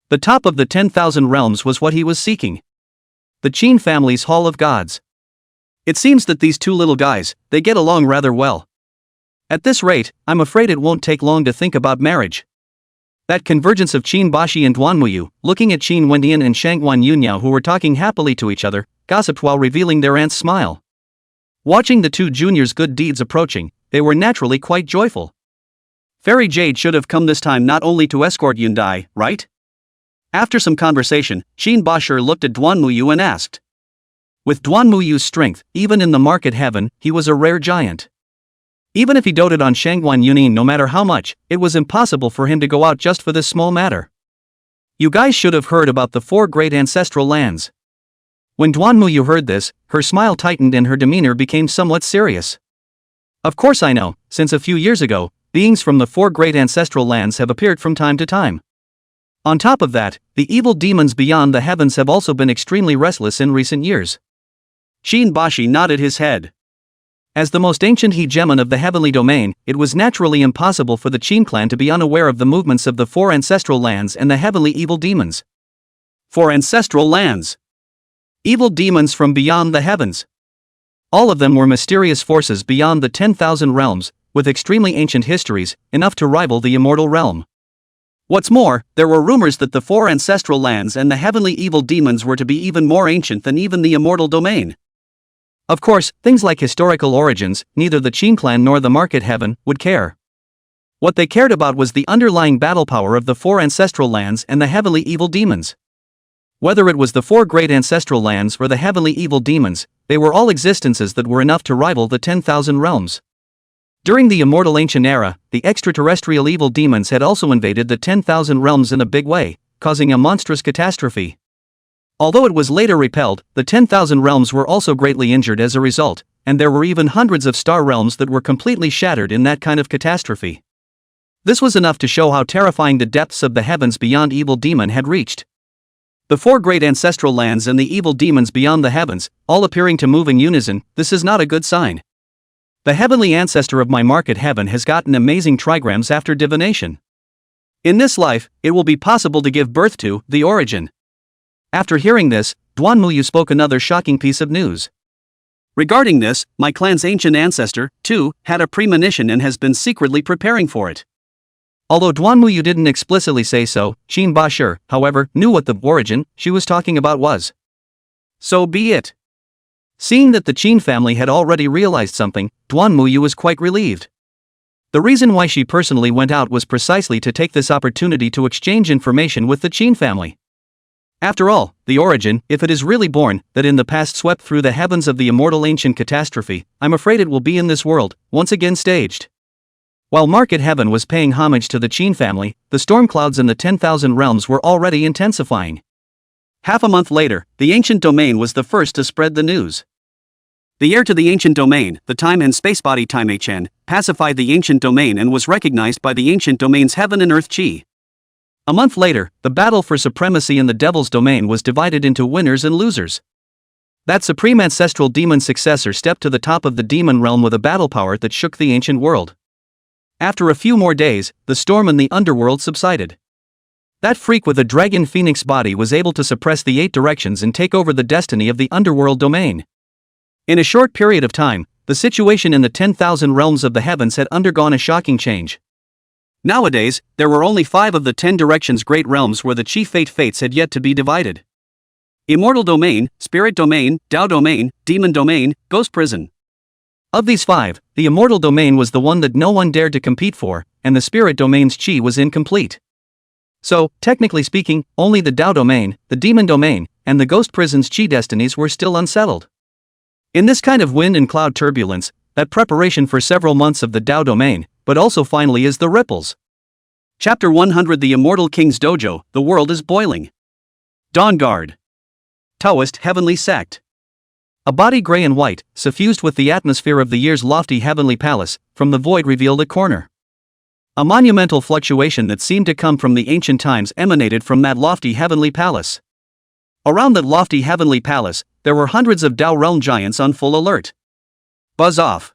The top of the 10,000 realms was what he was seeking. The Qin family's Hall of Gods. It seems that these two little guys, they get along rather well. At this rate, I'm afraid it won't take long to think about marriage. That convergence of Qin Bashi and Duanmuyu, looking at Qin Wendian and Shangwan Yunyao who were talking happily to each other, gossiped while revealing their aunt's smile. Watching the two juniors' good deeds approaching, they were naturally quite joyful. Fairy Jade should have come this time not only to escort Yundai, right? After some conversation, Qin Bashir looked at Duanmuyu and asked. With Duanmuyu's strength, even in the market heaven, he was a rare giant. Even if he doted on Shangwan Yunin no matter how much, it was impossible for him to go out just for this small matter. You guys should have heard about the 4 great ancestral lands. When Duanmuyu heard this, her smile tightened and her demeanor became somewhat serious. Of course I know, since a few years ago, beings from the 4 great ancestral lands have appeared from time to time. On top of that, the evil demons beyond the heavens have also been extremely restless in recent years. Qin Bashi nodded his head. As the most ancient hegemon of the heavenly domain, it was naturally impossible for the Qin clan to be unaware of the movements of the 4 ancestral lands and the heavenly evil demons. 4 ancestral lands. Evil demons from beyond the heavens. All of them were mysterious forces beyond the 10,000 realms, with extremely ancient histories, enough to rival the immortal realm. What's more, there were rumors that the 4 ancestral lands and the heavenly evil demons were to be even more ancient than even the immortal domain. Of course, things like historical origins, neither the Qin clan nor the market heaven would care. What they cared about was the underlying battle power of the 4 ancestral lands and the heavenly evil demons. Whether it was the 4 great ancestral lands or the heavenly evil demons, they were all existences that were enough to rival the 10,000 realms. During the immortal ancient era, the extraterrestrial evil demons had also invaded the 10,000 realms in a big way, causing a monstrous catastrophe. Although it was later repelled, the 10,000 realms were also greatly injured as a result, and there were even hundreds of star realms that were completely shattered in that kind of catastrophe. This was enough to show how terrifying the depths of the heavens beyond evil demon had reached. The 4 great ancestral lands and the evil demons beyond the heavens, all appearing to move in unison, this is not a good sign. The heavenly ancestor of my market heaven has gotten amazing trigrams after divination. In this life, it will be possible to give birth to the origin. After hearing this, Duanmuyu spoke another shocking piece of news. Regarding this, my clan's ancient ancestor, too, had a premonition and has been secretly preparing for it. Although Duanmuyu didn't explicitly say so, Qin Bashir, however, knew what the origin she was talking about was. So be it. Seeing that the Qin family had already realized something, Duanmuyu was quite relieved. The reason why she personally went out was precisely to take this opportunity to exchange information with the Qin family. After all, the origin, if it is really born, that in the past swept through the heavens of the immortal ancient catastrophe, I'm afraid it will be in this world, once again staged. While market heaven was paying homage to the Qin family, the storm clouds in the 10,000 realms were already intensifying. Half a month later, the ancient domain was the first to spread the news. The heir to the ancient domain, the time and space body Time HN, pacified the ancient domain and was recognized by the ancient domain's heaven and earth chi. A month later, the battle for supremacy in the devil's domain was divided into winners and losers. That supreme ancestral demon successor stepped to the top of the demon realm with a battle power that shook the ancient world. After a few more days, the storm in the underworld subsided. That freak with a dragon phoenix body was able to suppress the 8 directions and take over the destiny of the underworld domain. In a short period of time, the situation in the 10,000 realms of the heavens had undergone a shocking change. Nowadays, there were only 5 of the 10 directions great realms where the chief fates had yet to be divided. Immortal domain, spirit domain, Tao domain, demon domain, ghost prison. Of these 5, the immortal domain was the one that no one dared to compete for, and the spirit domain's chi was incomplete. So, technically speaking, only the Tao domain, the demon domain, and the ghost prison's chi destinies were still unsettled. In this kind of wind and cloud turbulence, that preparation for several months of the Tao domain, but also finally is the ripples. Chapter 100 The Immortal King's Dojo, the world is boiling. Dawn Guard. Taoist Heavenly Sect. A body gray and white, suffused with the atmosphere of the year's lofty heavenly palace, from the void revealed a corner. A monumental fluctuation that seemed to come from the ancient times emanated from that lofty heavenly palace. Around that lofty heavenly palace, there were hundreds of Tao realm giants on full alert. Buzz off.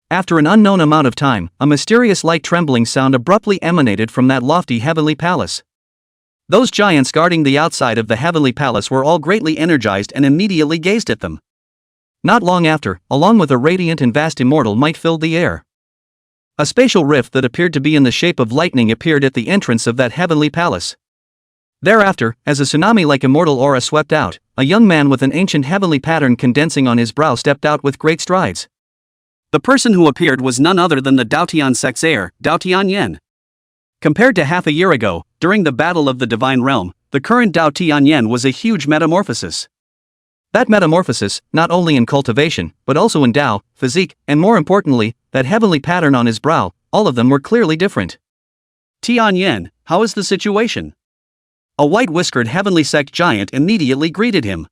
After an unknown amount of time, a mysterious light trembling sound abruptly emanated from that lofty heavenly palace. Those giants guarding the outside of the heavenly palace were all greatly energized and immediately gazed at them. Not long after, along with a radiant and vast immortal might filled the air. A spatial rift that appeared to be in the shape of lightning appeared at the entrance of that heavenly palace. Thereafter, as a tsunami-like immortal aura swept out, a young man with an ancient heavenly pattern condensing on his brow stepped out with great strides. The person who appeared was none other than the Daotian sect's heir, Dao Tianyan. Compared to half a year ago, during the Battle of the Divine Realm, the current Dao Tianyan was a huge metamorphosis. That metamorphosis, not only in cultivation, but also in Dao, physique, and more importantly, that heavenly pattern on his brow, all of them were clearly different. Tianyan, how is the situation? A white-whiskered heavenly sect giant immediately greeted him.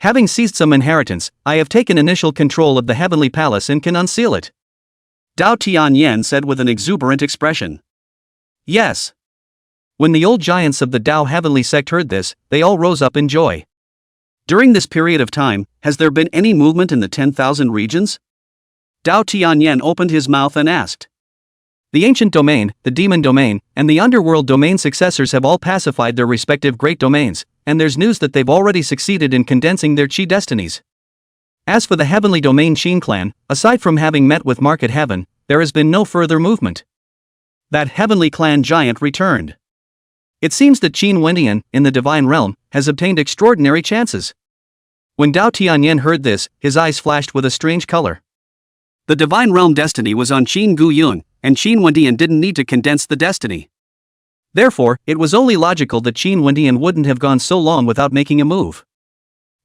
Having seized some inheritance, I have taken initial control of the heavenly palace and can unseal it. Dao Tianyan said with an exuberant expression. Yes. When the old giants of the Dao heavenly sect heard this, they all rose up in joy. During this period of time, has there been any movement in the 10,000 regions? Dao Tianyan opened his mouth and asked. The ancient domain, the demon domain, and the underworld domain successors have all pacified their respective great domains, and there's news that they've already succeeded in condensing their chi destinies. As for the heavenly domain Qin clan, aside from having met with Market Heaven, there has been no further movement. That heavenly clan giant returned. It seems that Qin Wendian, in the divine realm, has obtained extraordinary chances. When Dao Tianyan heard this, his eyes flashed with a strange color. The divine realm destiny was on Qin Guyun, and Qin Wendian didn't need to condense the destiny. Therefore, it was only logical that Qin Wendian wouldn't have gone so long without making a move.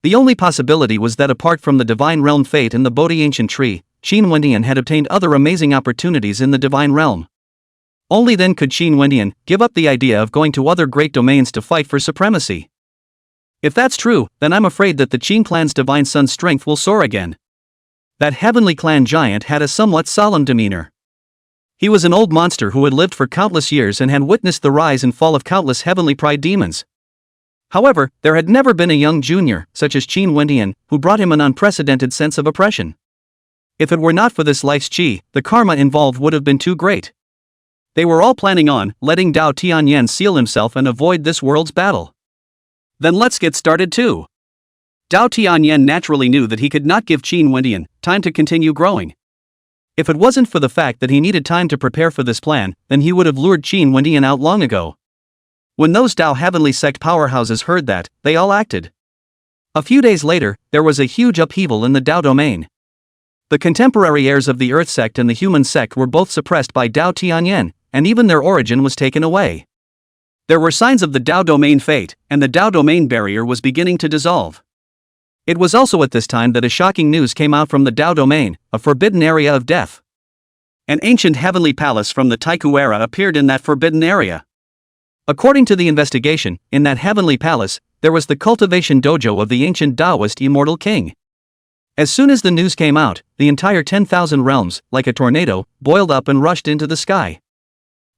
The only possibility was that apart from the divine realm fate and the Bodhi ancient tree, Qin Wendian had obtained other amazing opportunities in the divine realm. Only then could Qin Wendian give up the idea of going to other great domains to fight for supremacy. If that's true, then I'm afraid that the Qin clan's divine sun's strength will soar again. That heavenly clan giant had a somewhat solemn demeanor. He was an old monster who had lived for countless years and had witnessed the rise and fall of countless heavenly pride demons. However, there had never been a young junior, such as Qin Wendian, who brought him an unprecedented sense of oppression. If it were not for this life's chi, the karma involved would have been too great. They were all planning on letting Dao Tianyan seal himself and avoid this world's battle. Then let's get started too. Dao Tianyan naturally knew that he could not give Qin Wendian time to continue growing. If it wasn't for the fact that he needed time to prepare for this plan, then he would have lured Qin Wendian out long ago. When those Dao heavenly sect powerhouses heard that, they all acted. A few days later, there was a huge upheaval in the Dao domain. The contemporary heirs of the Earth sect and the human sect were both suppressed by Dao Tianyan, and even their origin was taken away. There were signs of the Dao domain fate, and the Dao domain barrier was beginning to dissolve. It was also at this time that a shocking news came out from the Dao domain, a forbidden area of death. An ancient heavenly palace from the Taiku era appeared in that forbidden area. According to the investigation, in that heavenly palace, there was the cultivation dojo of the ancient Taoist immortal king. As soon as the news came out, the entire 10,000 realms, like a tornado, boiled up and rushed into the sky.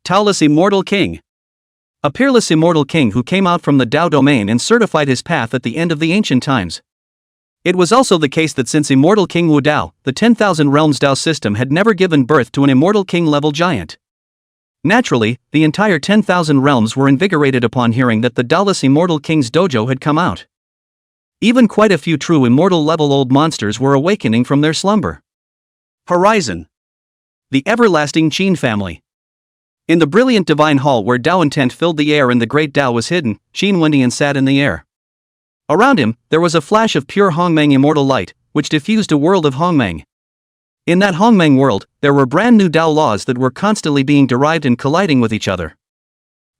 Taoless immortal king. A peerless immortal king who came out from the Dao domain and certified his path at the end of the ancient times. It was also the case that since immortal King Wu Dao, the 10,000 realms Dao system had never given birth to an immortal king-level giant. Naturally, the entire 10,000 realms were invigorated upon hearing that the Daoless immortal king's dojo had come out. Even quite a few true immortal-level old monsters were awakening from their slumber. Horizon. The everlasting Qin family. In the brilliant divine hall where Dao intent filled the air and the great Dao was hidden, Qin Wendian sat in the air. Around him, there was a flash of pure Hongmeng immortal light, which diffused a world of Hongmeng. In that Hongmeng world, there were brand new Dao laws that were constantly being derived and colliding with each other.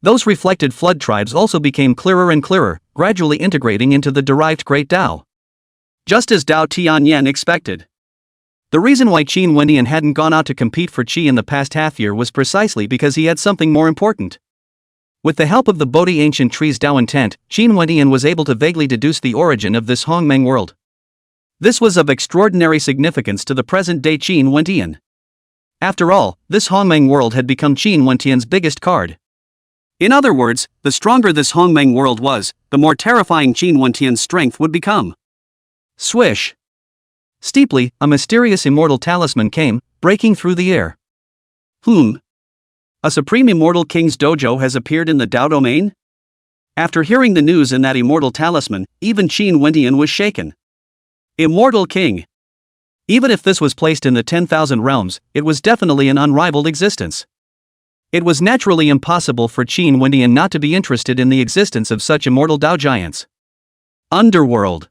Those reflected flood tribes also became clearer and clearer, gradually integrating into the derived great Dao. Just as Dao Tianyan expected. The reason why Qin Wendian hadn't gone out to compete for Qi in the past half year was precisely because he had something more important. With the help of the Bodhi ancient tree's Dao intent, Qin Wendian was able to vaguely deduce the origin of this Hongmeng world. This was of extraordinary significance to the present-day Qin Wendian. After all, this Hongmeng world had become Qin Wendian's biggest card. In other words, the stronger this Hongmeng world was, the more terrifying Qin Wendian's strength would become. Swish! Steeply, a mysterious immortal talisman came, breaking through the air. A supreme immortal king's dojo has appeared in the Dao domain? After hearing the news in that immortal talisman, even Qin Wendian was shaken. Immortal king! Even if this was placed in the 10,000 realms, it was definitely an unrivaled existence. It was naturally impossible for Qin Wendian not to be interested in the existence of such immortal Dao giants. Underworld.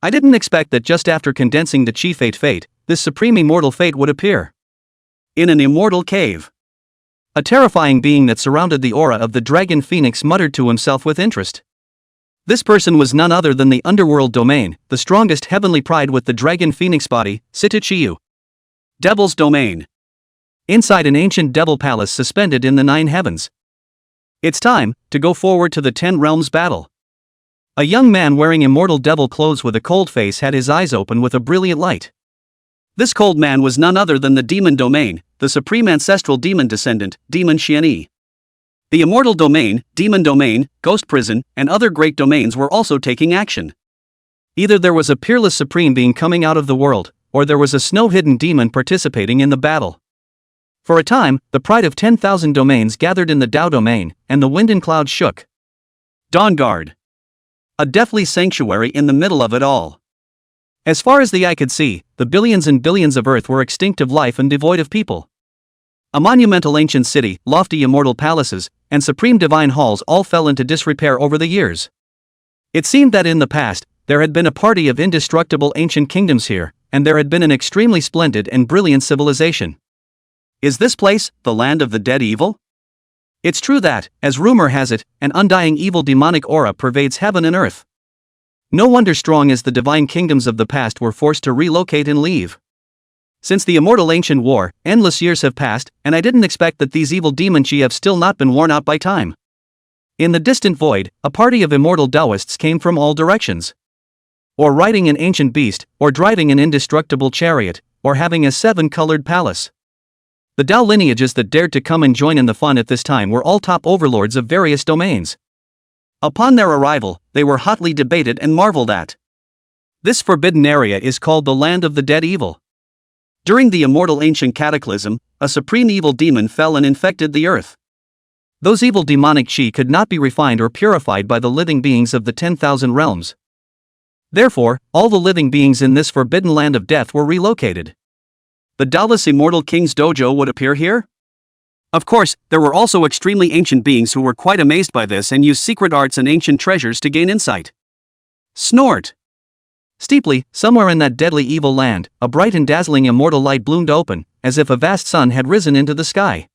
I didn't expect that just after condensing the Chi Fate, this supreme immortal fate would appear in an immortal cave. A terrifying being that surrounded the aura of the dragon phoenix muttered to himself with interest. This person was none other than the underworld domain, the strongest heavenly pride with the dragon phoenix body, Sita-Chiyu. Devil's domain. Inside an ancient devil palace suspended in the 9 heavens. It's time to go forward to the 10 realms battle. A young man wearing immortal devil clothes with a cold face had his eyes open with a brilliant light. This cold man was none other than the demon domain, the supreme ancestral demon descendant, Demon Xianyi. The immortal domain, demon domain, ghost prison, and other great domains were also taking action. Either there was a peerless supreme being coming out of the world, or there was a snow-hidden demon participating in the battle. For a time, the pride of 10,000 domains gathered in the Dao domain, and the wind and clouds shook. Dawn Guard. A deathly sanctuary in the middle of it all. As far as the eye could see, the billions and billions of Earth were extinct of life and devoid of people. A monumental ancient city, lofty immortal palaces, and supreme divine halls all fell into disrepair over the years. It seemed that in the past, there had been a party of indestructible ancient kingdoms here, and there had been an extremely splendid and brilliant civilization. Is this place the land of the dead evil? It's true that, as rumor has it, an undying evil demonic aura pervades heaven and earth. No wonder strong as the divine kingdoms of the past were forced to relocate and leave. Since the immortal ancient war, endless years have passed, and I didn't expect that these evil demon chi have still not been worn out by time. In the distant void, a party of immortal Taoists came from all directions. Or riding an ancient beast, or driving an indestructible chariot, or having a 7-colored palace. The Dao lineages that dared to come and join in the fun at this time were all top overlords of various domains. Upon their arrival, they were hotly debated and marveled at. This forbidden area is called the Land of the Dead Evil. During the immortal ancient cataclysm, a supreme evil demon fell and infected the earth. Those evil demonic chi could not be refined or purified by the living beings of the 10,000 realms. Therefore, all the living beings in this forbidden land of death were relocated. The Daoist immortal king's dojo would appear here? Of course, there were also extremely ancient beings who were quite amazed by this and used secret arts and ancient treasures to gain insight. Snort! Steeply, somewhere in that deadly evil land, a bright and dazzling immortal light bloomed open, as if a vast sun had risen into the sky.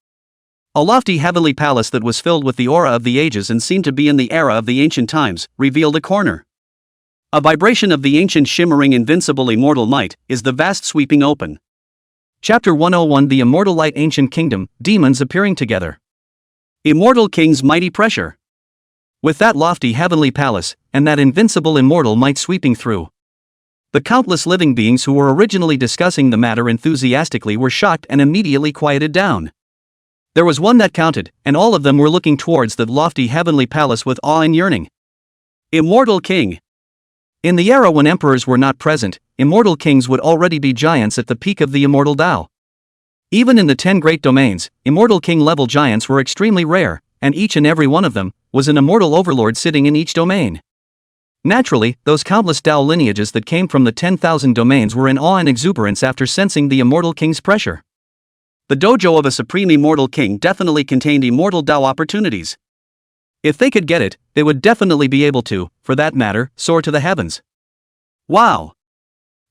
A lofty heavenly palace that was filled with the aura of the ages and seemed to be in the era of the ancient times, revealed a corner. A vibration of the ancient shimmering invincible immortal might, is the vast sweeping open. Chapter 101 The Immortal Light Ancient Kingdom, Demons Appearing Together. Immortal King's Mighty Pressure. With that lofty heavenly palace, and that invincible immortal might sweeping through, the countless living beings who were originally discussing the matter enthusiastically were shocked and immediately quieted down. There was one that counted, and all of them were looking towards the lofty heavenly palace with awe and yearning. Immortal King. In the era when emperors were not present, immortal kings would already be giants at the peak of the immortal Tao. Even in the 10 great domains, immortal king-level giants were extremely rare, and each and every one of them was an immortal overlord sitting in each domain. Naturally, those countless Tao lineages that came from the 10,000 domains were in awe and exuberance after sensing the immortal king's pressure. The dojo of a supreme immortal king definitely contained immortal Tao opportunities. If they could get it, they would definitely be able to, for that matter, soar to the heavens. Wow!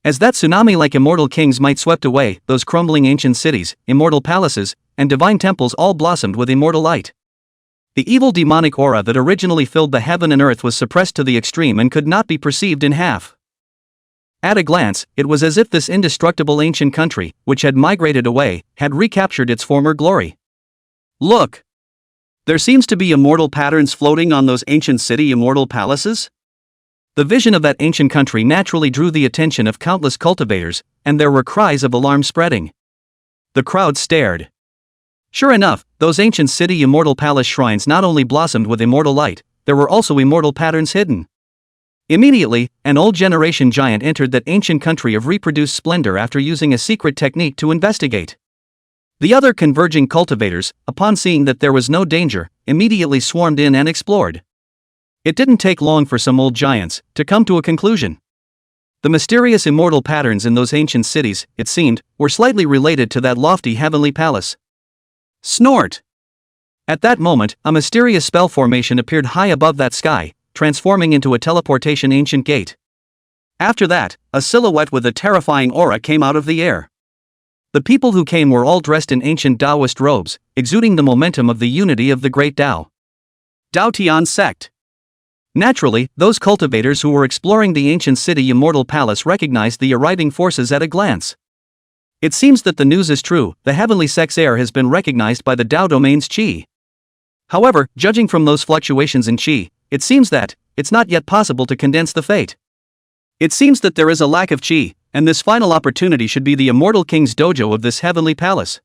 As that tsunami-like immortal kings might swept away, those crumbling ancient cities, immortal palaces, and divine temples all blossomed with immortal light. The evil demonic aura that originally filled the heaven and earth was suppressed to the extreme and could not be perceived in half. At a glance, it was as if this indestructible ancient country, which had migrated away, had recaptured its former glory. Look! There seems to be immortal patterns floating on those ancient city immortal palaces? The vision of that ancient country naturally drew the attention of countless cultivators, and there were cries of alarm spreading. The crowd stared. Sure enough, those ancient city immortal palace shrines not only blossomed with immortal light, there were also immortal patterns hidden. Immediately, an old generation giant entered that ancient country of reproduced splendor after using a secret technique to investigate. The other converging cultivators, upon seeing that there was no danger, immediately swarmed in and explored. It didn't take long for some old giants to come to a conclusion. The mysterious immortal patterns in those ancient cities, it seemed, were slightly related to that lofty heavenly palace. Snort! At that moment, a mysterious spell formation appeared high above that sky, transforming into a teleportation ancient gate. After that, a silhouette with a terrifying aura came out of the air. The people who came were all dressed in ancient Taoist robes, exuding the momentum of the unity of the great Tao. Dao Tian sect. Naturally, those cultivators who were exploring the ancient city immortal palace recognized the arriving forces at a glance. It seems that the news is true, the heavenly sect's heir has been recognized by the Tao domain's qi. However, judging from those fluctuations in qi, it seems that it's not yet possible to condense the fate. It seems that there is a lack of qi, and this final opportunity should be the immortal king's dojo of this heavenly palace.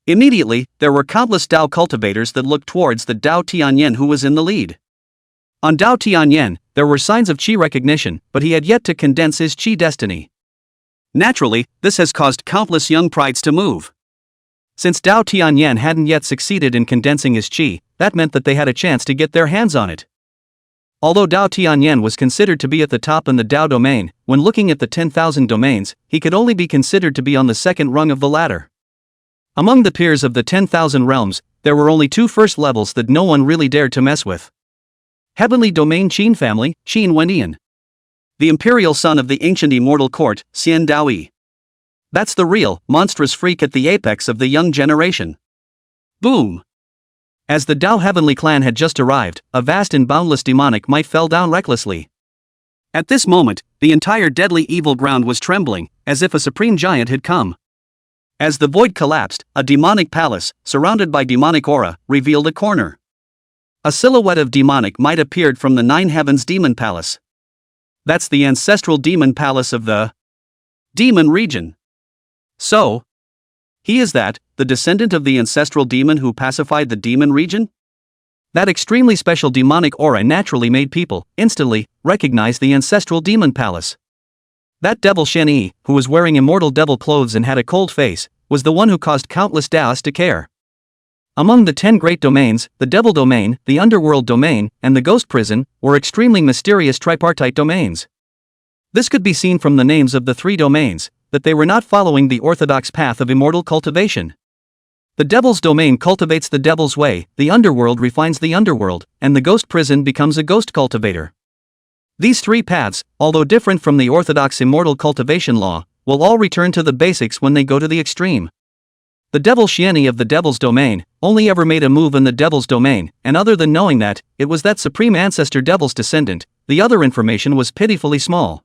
Immediately, there were countless Tao cultivators that looked towards the Dao Tianyan who was in the lead. On Dao Tianyan, there were signs of qi recognition, but he had yet to condense his qi destiny. Naturally, this has caused countless young prides to move. Since Dao Tianyan hadn't yet succeeded in condensing his qi, that meant that they had a chance to get their hands on it. Although Dao Tianyan was considered to be at the top in the Dao domain, when looking at the 10,000 domains, he could only be considered to be on the second rung of the ladder. Among the peers of the 10,000 realms, there were only two first levels that no one really dared to mess with. Heavenly Domain Qin family, Qin Wendian. The imperial son of the ancient immortal court, Xian Daoyi. That's the real, monstrous freak at the apex of the young generation. Boom! As the Dao Heavenly clan had just arrived, a vast and boundless demonic might fell down recklessly. At this moment, the entire deadly evil ground was trembling, as if a supreme giant had come. As the void collapsed, a demonic palace, surrounded by demonic aura, revealed a corner. A silhouette of demonic might appeared from the Nine Heavens Demon Palace. That's the ancestral demon palace of the demon region. So, he is that, the descendant of the ancestral demon who pacified the demon region? That extremely special demonic aura naturally made people, instantly, recognize the ancestral demon palace. That devil Shen Yi, who was wearing immortal devil clothes and had a cold face, was the one who caused countless Taoists to care. Among the 10 great domains, the devil domain, the underworld domain, and the ghost prison, were extremely mysterious tripartite domains. This could be seen from the names of the 3 domains, that they were not following the orthodox path of immortal cultivation. The devil's domain cultivates the devil's way, the underworld refines the underworld, and the ghost prison becomes a ghost cultivator. These 3 paths, although different from the orthodox immortal cultivation law, will all return to the basics when they go to the extreme. The devil Xiani of the devil's domain only ever made a move in the devil's domain, and other than knowing that it was that supreme ancestor devil's descendant, the other information was pitifully small.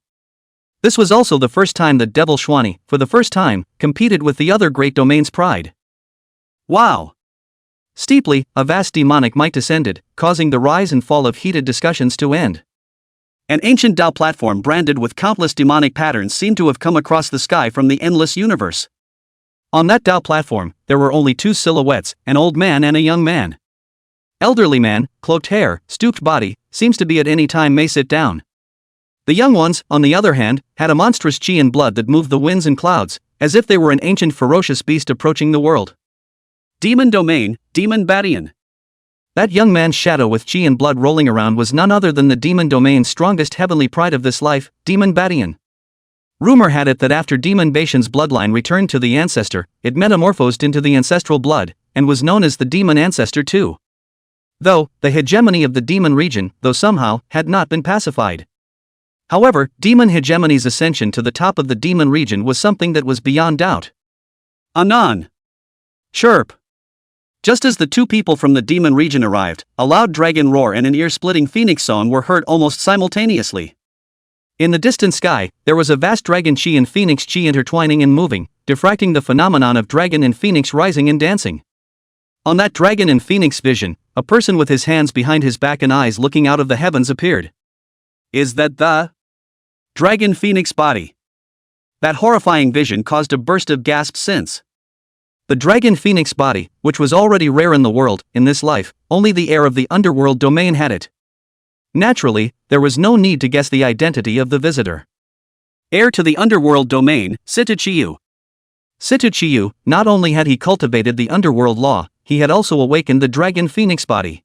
This was also the first time that Devil Xuani, for the first time, competed with the other great domain's pride. Wow! Steeply, a vast demonic might descended, causing the rise and fall of heated discussions to end. An ancient Tao platform branded with countless demonic patterns seemed to have come across the sky from the endless universe. On that Tao platform, there were only 2 silhouettes, an old man and a young man. Elderly man, cloaked hair, stooped body, seems to be at any time may sit down. The young ones, on the other hand, had a monstrous qi and blood that moved the winds and clouds, as if they were an ancient ferocious beast approaching the world. Demon Domain, Demon Badian. That young man's shadow with qi and blood rolling around was none other than the demon domain's strongest heavenly pride of this life, Demon Badian. Rumor had it that after Demon Bashan's bloodline returned to the ancestor, it metamorphosed into the ancestral blood, and was known as the demon ancestor too. Though, the hegemony of the demon region, though somehow, had not been pacified. However, demon hegemony's ascension to the top of the demon region was something that was beyond doubt. Anon. Chirp. Just as the 2 people from the demon region arrived, a loud dragon roar and an ear-splitting phoenix song were heard almost simultaneously. In the distant sky, there was a vast dragon qi and phoenix qi intertwining and moving, diffracting the phenomenon of dragon and phoenix rising and dancing. On that dragon and phoenix vision, a person with his hands behind his back and eyes looking out of the heavens appeared. Is that the dragon phoenix body? That horrifying vision caused a burst of gasps since. The dragon phoenix body, which was already rare in the world, in this life, only the heir of the underworld domain had it. Naturally, there was no need to guess the identity of the visitor. Heir to the underworld domain, Situ Chiyu. Situ Chiyu, not only had he cultivated the underworld law, he had also awakened the dragon phoenix body.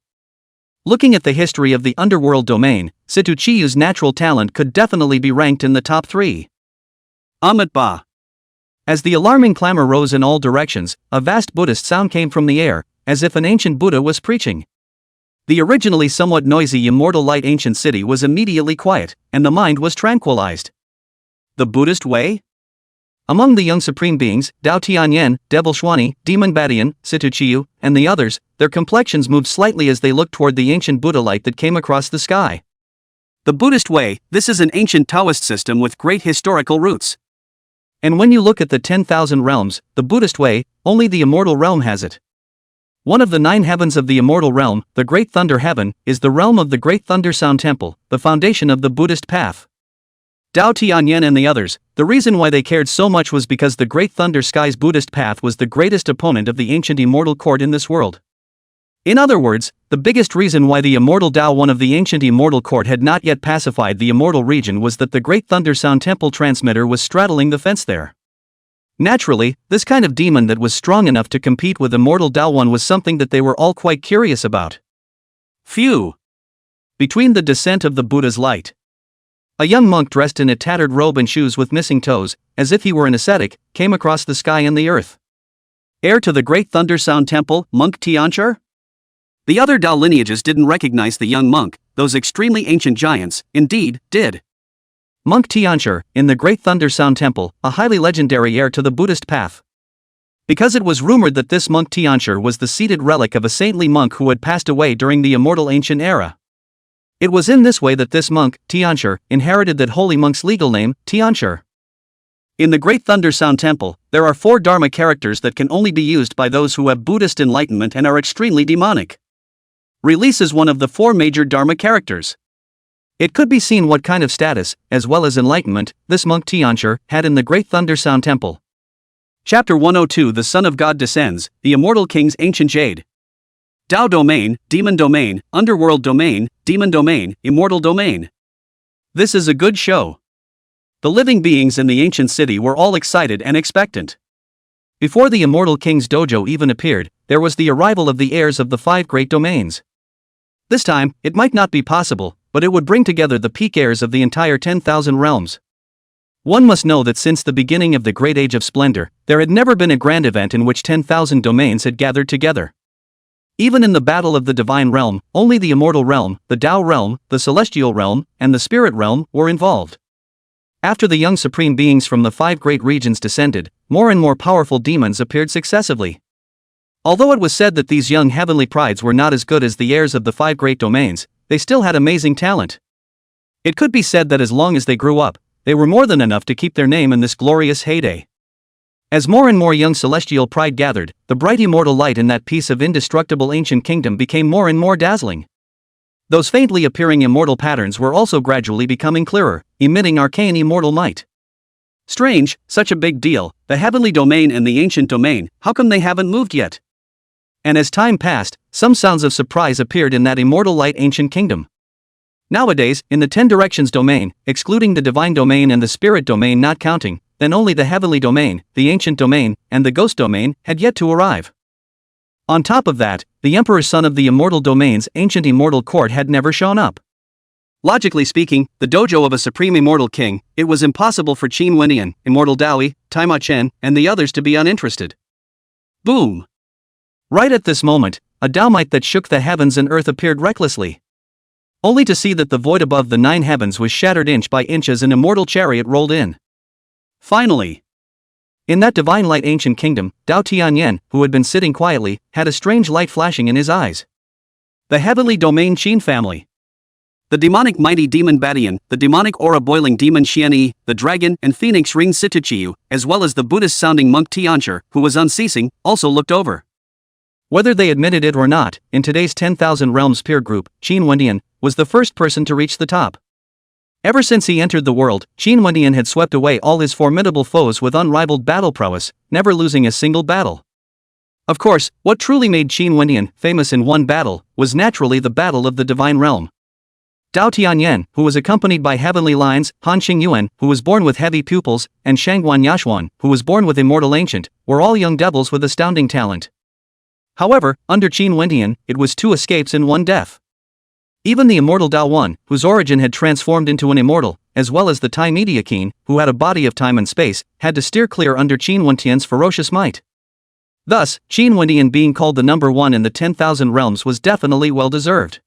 Looking at the history of the underworld domain, Situchiyu's natural talent could definitely be ranked in the top 3. Amit Ba. As the alarming clamor rose in all directions, a vast Buddhist sound came from the air, as if an ancient Buddha was preaching. The originally somewhat noisy immortal light ancient city was immediately quiet, and the mind was tranquilized. The Buddhist way? Among the young supreme beings, Dao Tianyan, Devil Xuani, Demon Badian, Situchiyu, and the others, their complexions moved slightly as they looked toward the ancient Buddha light that came across the sky. The Buddhist way, this is an ancient Taoist system with great historical roots. And when you look at the 10,000 realms, the Buddhist way, only the immortal realm has it. One of the 9 heavens of the immortal realm, the Great Thunder Heaven, is the realm of the Great Thunder Sound Temple, the foundation of the Buddhist path. Dao Tianyan and the others, the reason why they cared so much was because the Great Thunder Sky's Buddhist path was the greatest opponent of the ancient immortal court in this world. In other words, the biggest reason why the immortal Dao one of the ancient immortal court had not yet pacified the immortal region was that the Great Thunder Sound Temple transmitter was straddling the fence there. Naturally, this kind of demon that was strong enough to compete with immortal Dao one was something that they were all quite curious about. Phew! Between the descent of the Buddha's light, a young monk dressed in a tattered robe and shoes with missing toes, as if he were an ascetic, came across the sky and the earth. Heir to the Great Thunder Sound Temple, Monk Tiancher? The other Dao lineages didn't recognize the young monk, those extremely ancient giants, indeed, did. Monk Tiancher, in the Great Thunder Sound Temple, a highly legendary heir to the Buddhist path. Because it was rumored that this Monk Tiancher was the seated relic of a saintly monk who had passed away during the immortal ancient era. It was in this way that this monk, Tiancher, inherited that holy monk's legal name, Tiancher. In the Great Thunder Sound Temple, there are 4 Dharma characters that can only be used by those who have Buddhist enlightenment and are extremely demonic. Release is one of the 4 major Dharma characters. It could be seen what kind of status, as well as enlightenment, this monk Tiancher had in the Great Thunder Sound Temple. Chapter 102 The Son of God Descends, the Immortal King's Ancient Jade. Dao Domain, Demon Domain, Underworld Domain, Demon Domain, Immortal Domain. This is a good show. The living beings in the ancient city were all excited and expectant. Before the Immortal King's dojo even appeared, there was the arrival of the heirs of the 5 great domains. This time, it might not be possible, but it would bring together the peak heirs of the entire 10,000 realms. One must know that since the beginning of the Great Age of Splendor, there had never been a grand event in which 10,000 domains had gathered together. Even in the battle of the Divine Realm, only the Immortal Realm, the Tao Realm, the Celestial Realm, and the Spirit Realm were involved. After the young supreme beings from the 5 great regions descended, more and more powerful demons appeared successively. Although it was said that these young heavenly prides were not as good as the heirs of the 5 great domains, they still had amazing talent. It could be said that as long as they grew up, they were more than enough to keep their name in this glorious heyday. As more and more young celestial pride gathered, the bright immortal light in that piece of indestructible ancient kingdom became more and more dazzling. Those faintly appearing immortal patterns were also gradually becoming clearer, emitting arcane immortal might. Strange, such a big deal, the heavenly domain and the ancient domain, how come they haven't moved yet? And as time passed, some sounds of surprise appeared in that immortal light ancient kingdom. Nowadays, in the 10 directions domain, excluding the divine domain and the spirit domain not counting, then only the heavenly domain, the ancient domain, and the ghost domain had yet to arrive. On top of that, the emperor's son of the immortal domain's ancient immortal court had never shown up. Logically speaking, the dojo of a supreme immortal king, it was impossible for Qin Wendian, Immortal Daoi, Taima Chen, and the others to be uninterested. Boom! Right at this moment, a Daomite that shook the heavens and earth appeared recklessly. Only to see that the void above the 9 heavens was shattered inch by inch as an immortal chariot rolled in. Finally! In that divine light ancient kingdom, Dao Tianyan, who had been sitting quietly, had a strange light flashing in his eyes. The heavenly domain Qin family. The demonic mighty demon Badian, the demonic aura boiling demon Xianyi, the dragon and phoenix ring Situchiyu, as well as the Buddhist sounding monk Tiancher, who was unceasing, also looked over. Whether they admitted it or not, in today's 10,000 realms peer group, Qin Wendian was the first person to reach the top. Ever since he entered the world, Qin Wendian had swept away all his formidable foes with unrivaled battle prowess, never losing a single battle. Of course, what truly made Qin Wendian famous in one battle was naturally the battle of the divine realm. Dao Tianyan, who was accompanied by heavenly lines, Han Xingyuan, who was born with heavy pupils, and Shangguan Yashuan, who was born with immortal ancient, were all young devils with astounding talent. However, under Qin Wendian, it was 2 escapes and 1 death. Even the immortal Dao One, whose origin had transformed into an immortal, as well as the Tai Media King, who had a body of time and space, had to steer clear under Qin Wentian's ferocious might. Thus, Qin Wentian being called the number one in the 10,000 realms was definitely well-deserved.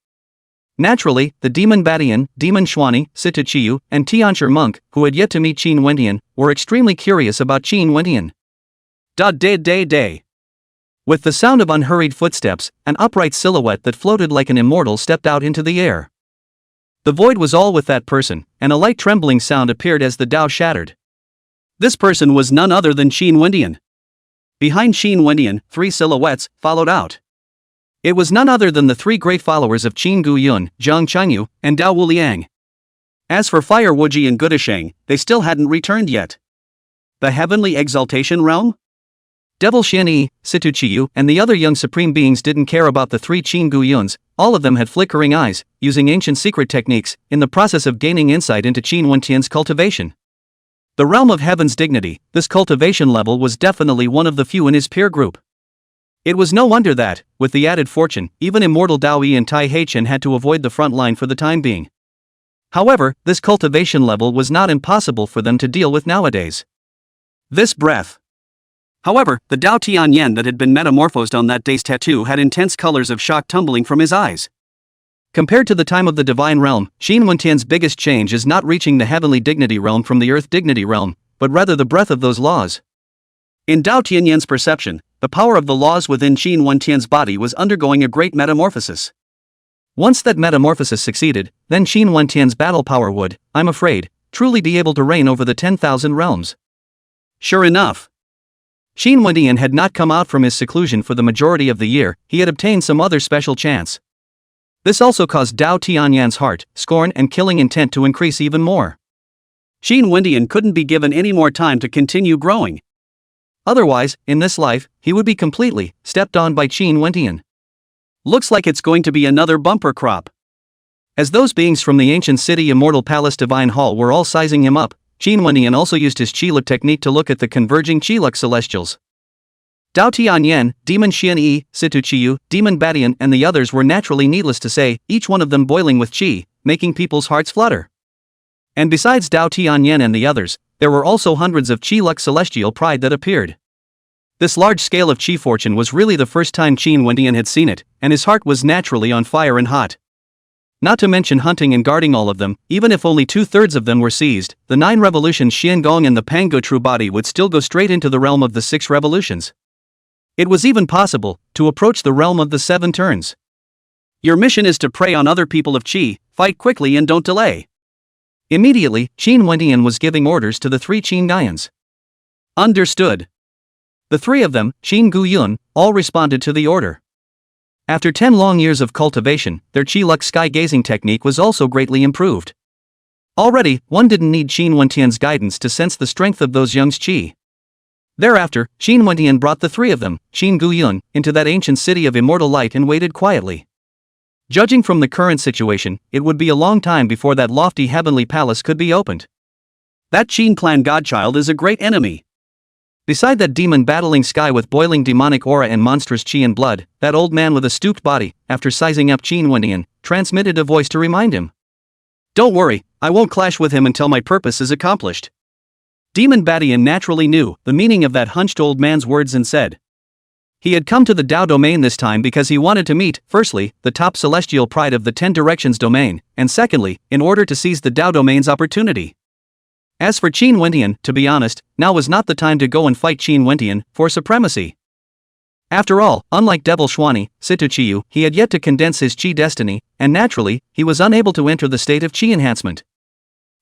Naturally, the Demon Badian, Demon Xuani, Situ Chiyu, and Tianshi monk, who had yet to meet Qin Wentian, were extremely curious about Qin Wentian. Day. With the sound of unhurried footsteps, an upright silhouette that floated like an immortal stepped out into the air. The void was all with that person, and a light trembling sound appeared as the Dao shattered. This person was none other than Qin Wentian. Behind Qin Wentian, 3 silhouettes followed out. It was none other than the 3 great followers of Qin Guyun, Zhang Changyu, and Dao Wuliang. As for Fire Wuji and Gudasheng, they still hadn't returned yet. The Heavenly Exaltation Realm? Devil Xianyi, Situ Chiyu, and the other young supreme beings didn't care about the 3 Qin Guyuns. All of them had flickering eyes, using ancient secret techniques, in the process of gaining insight into Qin Wentian's cultivation. The realm of heaven's dignity, this cultivation level was definitely one of the few in his peer group. It was no wonder that, with the added fortune, even immortal Dao Yi and Tai Heichen had to avoid the front line for the time being. However, this cultivation level was not impossible for them to deal with nowadays. This breath. However, the Dao Tianyan that had been metamorphosed on that day's tattoo had intense colors of shock tumbling from his eyes. Compared to the time of the divine realm, Qin Wentian's biggest change is not reaching the heavenly dignity realm from the earth dignity realm, but rather the breath of those laws. In Dao Tianyan's perception, the power of the laws within Qin Wentian's body was undergoing a great metamorphosis. Once that metamorphosis succeeded, then Qin Wentian's battle power would, I'm afraid, truly be able to reign over the 10,000 realms. Sure enough. Qin Wentian had not come out from his seclusion for the majority of the year, he had obtained some other special chance. This also caused Dao Tianyan's heart, scorn and killing intent to increase even more. Qin Wentian couldn't be given any more time to continue growing. Otherwise, in this life, he would be completely stepped on by Qin Wentian. Looks like it's going to be another bumper crop. As those beings from the ancient city Immortal Palace Divine Hall were all sizing him up, Qin Wentian also used his Qiluk technique to look at the converging Qiluk celestials. Dao Tianyan, Demon Xianyi, Situ Chiyu, Demon Badian and the others were naturally, needless to say, each one of them boiling with qi, making people's hearts flutter. And besides Dao Tianyan and the others, there were also hundreds of Qiluk celestial pride that appeared. This large scale of qi fortune was really the first time Qin Wentian had seen it, and his heart was naturally on fire and hot. Not to mention hunting and guarding all of them, even if only 2/3 of them were seized, the 9 revolutions Xiangong and the Pango true body would still go straight into the realm of the 6 revolutions. It was even possible to approach the realm of the 7 turns. Your mission is to prey on other people of qi, fight quickly and don't delay. Immediately, Qin Wentian was giving orders to the 3 Qin Guyans. Understood. The 3 of them, Qin Guyun, all responded to the order. After 10 long years of cultivation, their Qiluk sky-gazing technique was also greatly improved. Already, one didn't need Qin Wentian's guidance to sense the strength of those young's qi. Thereafter, Qin Wentian brought the 3 of them, Qin Guyun, into that ancient city of immortal light and waited quietly. Judging from the current situation, it would be a long time before that lofty heavenly palace could be opened. That Qin clan godchild is a great enemy. Beside that demon battling sky with boiling demonic aura and monstrous qi and blood, that old man with a stooped body, after sizing up Qin Wentian, transmitted a voice to remind him. Don't worry, I won't clash with him until my purpose is accomplished. Demon Badian naturally knew the meaning of that hunched old man's words and said. He had come to the Dao domain this time because he wanted to meet, firstly, the top celestial pride of the 10 directions domain, and secondly, in order to seize the Dao domain's opportunity. As for Qin Wentian, to be honest, now was not the time to go and fight Qin Wentian for supremacy. After all, unlike Devil Xuani, Situ Chiyu, he had yet to condense his qi destiny, and naturally, he was unable to enter the state of qi enhancement.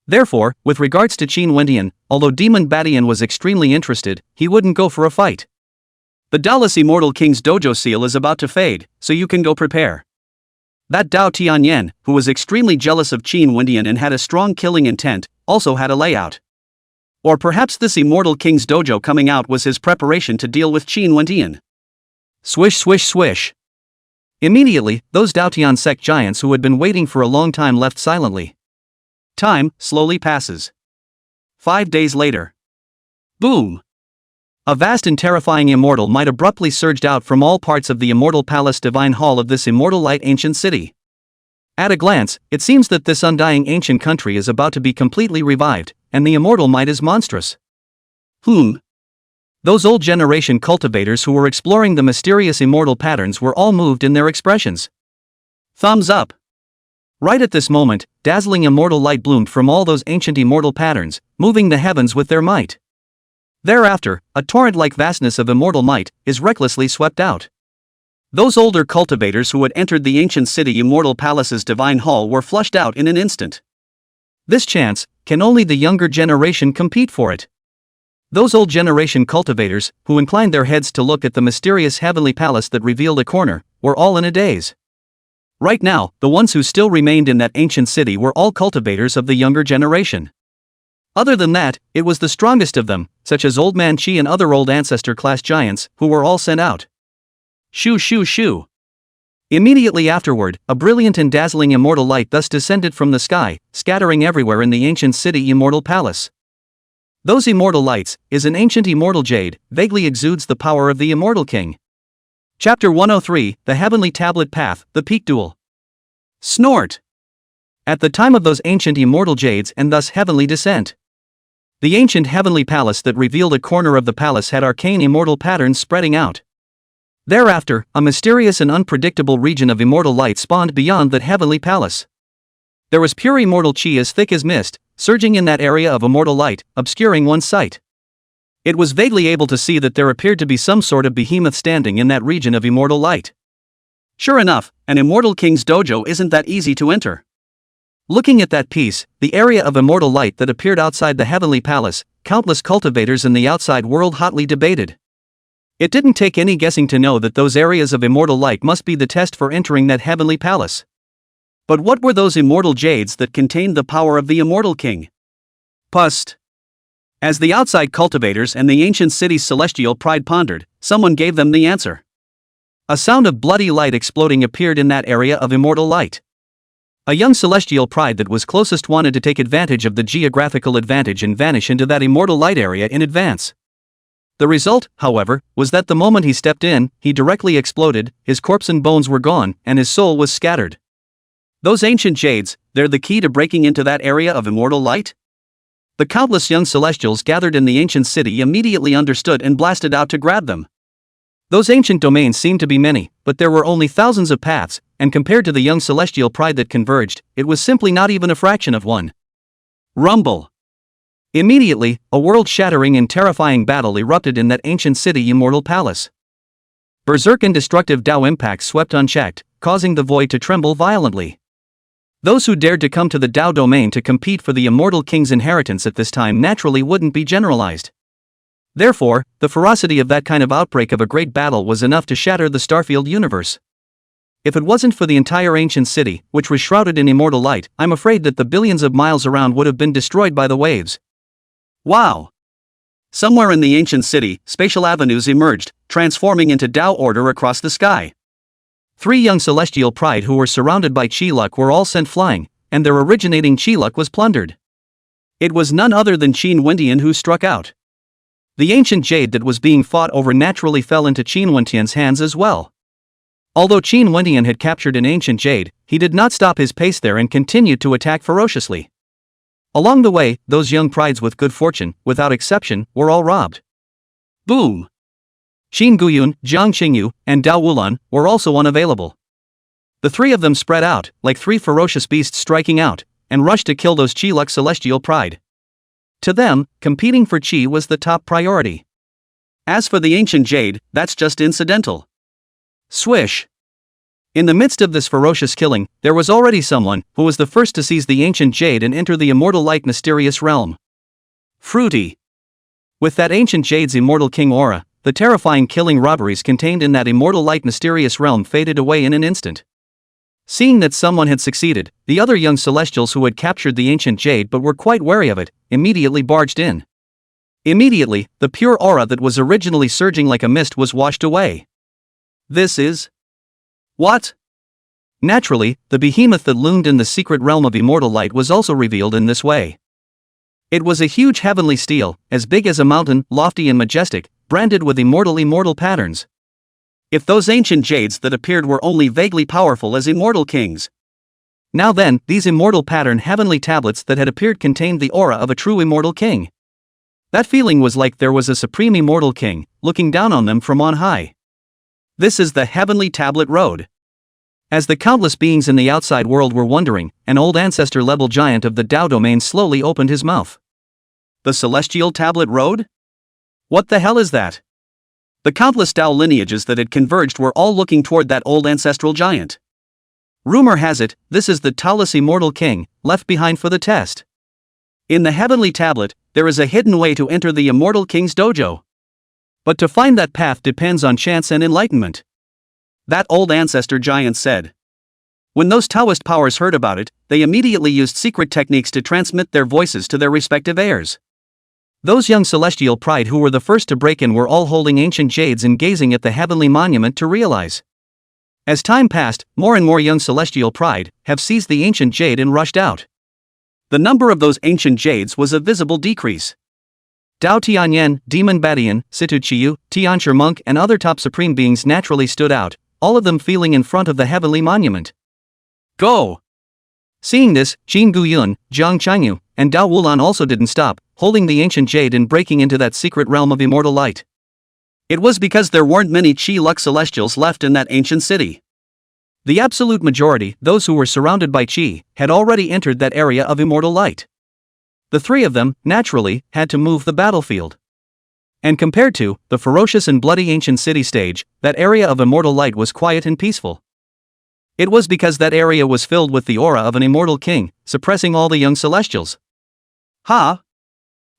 Therefore, with regards to Qin Wentian, although Demon Badian was extremely interested, he wouldn't go for a fight. The Dallas Immortal King's dojo seal is about to fade, so you can go prepare. That Dao Tianyan, who was extremely jealous of Qin Wentian and had a strong killing intent, also had a layout. Or perhaps this Immortal King's dojo coming out was his preparation to deal with Qin Wentian. Swish swish swish. Immediately, those Daotian sect giants who had been waiting for a long time left silently. Time slowly passes. 5 days later. Boom! A vast and terrifying immortal might abruptly surged out from all parts of the Immortal Palace Divine Hall of this immortal light ancient city. At a glance, it seems that this undying ancient country is about to be completely revived, and the immortal might is monstrous. Those old generation cultivators who were exploring the mysterious immortal patterns were all moved in their expressions. Thumbs up. Right at this moment, dazzling immortal light bloomed from all those ancient immortal patterns, moving the heavens with their might. Thereafter, a torrent-like vastness of immortal might is recklessly swept out. Those older cultivators who had entered the ancient city immortal palace's divine hall were flushed out in an instant. This chance, can only the younger generation compete for it? Those old generation cultivators, who inclined their heads to look at the mysterious heavenly palace that revealed a corner, were all in a daze. Right now, the ones who still remained in that ancient city were all cultivators of the younger generation. Other than that, it was the strongest of them, such as Old Man Chi and other old ancestor-class giants, who were all sent out. Shoo shoo shoo. Immediately afterward, a brilliant and dazzling immortal light thus descended from the sky, scattering everywhere in the ancient city immortal palace. Those immortal lights, is an ancient immortal jade, vaguely exudes the power of the immortal king. Chapter 103, The Heavenly Tablet Path, The Peak Duel. Snort. At the time of those ancient immortal jades and thus heavenly descent. The ancient heavenly palace that revealed a corner of the palace had arcane immortal patterns spreading out. Thereafter, a mysterious and unpredictable region of immortal light spawned beyond that heavenly palace. There was pure immortal chi as thick as mist, surging in that area of immortal light, obscuring one's sight. It was vaguely able to see that there appeared to be some sort of behemoth standing in that region of immortal light. Sure enough, an immortal king's dojo isn't that easy to enter. Looking at that piece, the area of immortal light that appeared outside the heavenly palace, countless cultivators in the outside world hotly debated. It didn't take any guessing to know that those areas of immortal light must be the test for entering that heavenly palace. But what were those immortal jades that contained the power of the immortal king? Pust. As the outside cultivators and the ancient city's celestial pride pondered, someone gave them the answer. A sound of bloody light exploding appeared in that area of immortal light. A young celestial pride that was closest wanted to take advantage of the geographical advantage and vanish into that immortal light area in advance. The result, however, was that the moment he stepped in, he directly exploded, his corpse and bones were gone, and his soul was scattered. Those ancient jades, they're the key to breaking into that area of immortal light? The countless young celestials gathered in the ancient city immediately understood and blasted out to grab them. Those ancient domains seemed to be many, but there were only thousands of paths, and compared to the young celestial pride that converged, it was simply not even a fraction of one. Rumble. Immediately, a world-shattering and terrifying battle erupted in that ancient city immortal palace. Berserk and destructive Tao impacts swept unchecked, causing the void to tremble violently. Those who dared to come to the Tao domain to compete for the immortal king's inheritance at this time naturally wouldn't be generalized. Therefore, the ferocity of that kind of outbreak of a great battle was enough to shatter the Starfield universe. If it wasn't for the entire ancient city, which was shrouded in immortal light, I'm afraid that the billions of miles around would have been destroyed by the waves. Wow! Somewhere in the ancient city, spatial avenues emerged, transforming into Tao order across the sky. 3 young celestial pride who were surrounded by chi luck were all sent flying, and their originating chi luck was plundered. It was none other than Qin Wendian who struck out. The ancient jade that was being fought over naturally fell into Qin Wendian's hands as well. Although Qin Wendian had captured an ancient jade, he did not stop his pace there and continued to attack ferociously. Along the way, those young prides with good fortune, without exception, were all robbed. Boom! Qin Guyun, Jiang Qingyu, and Dao Wulan were also unavailable. The 3 of them spread out, like 3 ferocious beasts striking out, and rushed to kill those Chi-Luck celestial pride. To them, competing for Chi was the top priority. As for the ancient jade, that's just incidental. Swish! In the midst of this ferocious killing, there was already someone who was the first to seize the ancient jade and enter the immortal light mysterious realm. Fruity! With that ancient jade's immortal king aura, the terrifying killing robberies contained in that immortal light mysterious realm faded away in an instant. Seeing that someone had succeeded, the other young celestials who had captured the ancient jade but were quite wary of it, immediately barged in. Immediately, the pure aura that was originally surging like a mist was washed away. This is... what? Naturally, the behemoth that loomed in the secret realm of immortal light was also revealed in this way. It was a huge heavenly steel, as big as a mountain, lofty and majestic, branded with immortal patterns. If those ancient jades that appeared were only vaguely powerful as immortal kings, Now then, these immortal pattern heavenly tablets that had appeared contained the aura of a true immortal king. That feeling was like there was a supreme immortal king, looking down on them from on high. This is the heavenly tablet road. As the countless beings in the outside world were wondering, an old ancestor-level giant of the Tao domain slowly opened his mouth. The celestial tablet road? What the hell is that? The countless Tao lineages that had converged were all looking toward that old ancestral giant. Rumor has it, this is the Taotless immortal king, left behind for the test. In the heavenly tablet, there is a hidden way to enter the immortal king's dojo. But to find that path depends on chance and enlightenment. That old ancestor giant said. When those Taoist powers heard about it, they immediately used secret techniques to transmit their voices to their respective heirs. Those young celestial pride who were the first to break in were all holding ancient jades and gazing at the heavenly monument to realize. As time passed, more and more young celestial pride have seized the ancient jade and rushed out. The number of those ancient jades was a visible decrease. Dao Tianyan, Demon Badian, Situ Chiyu, Tianshi monk and other top supreme beings naturally stood out, all of them feeling in front of the heavenly monument. Go! Seeing this, Qin Guyun, Jiang Changyu, and Dao Wulan also didn't stop, holding the ancient jade and breaking into that secret realm of immortal light. It was because there weren't many Qi-Lux celestials left in that ancient city. The absolute majority, those who were surrounded by Qi, had already entered that area of immortal light. The three of them, naturally, had to move the battlefield. And compared to the ferocious and bloody ancient city stage, that area of immortal light was quiet and peaceful. It was because that area was filled with the aura of an immortal king, suppressing all the young celestials.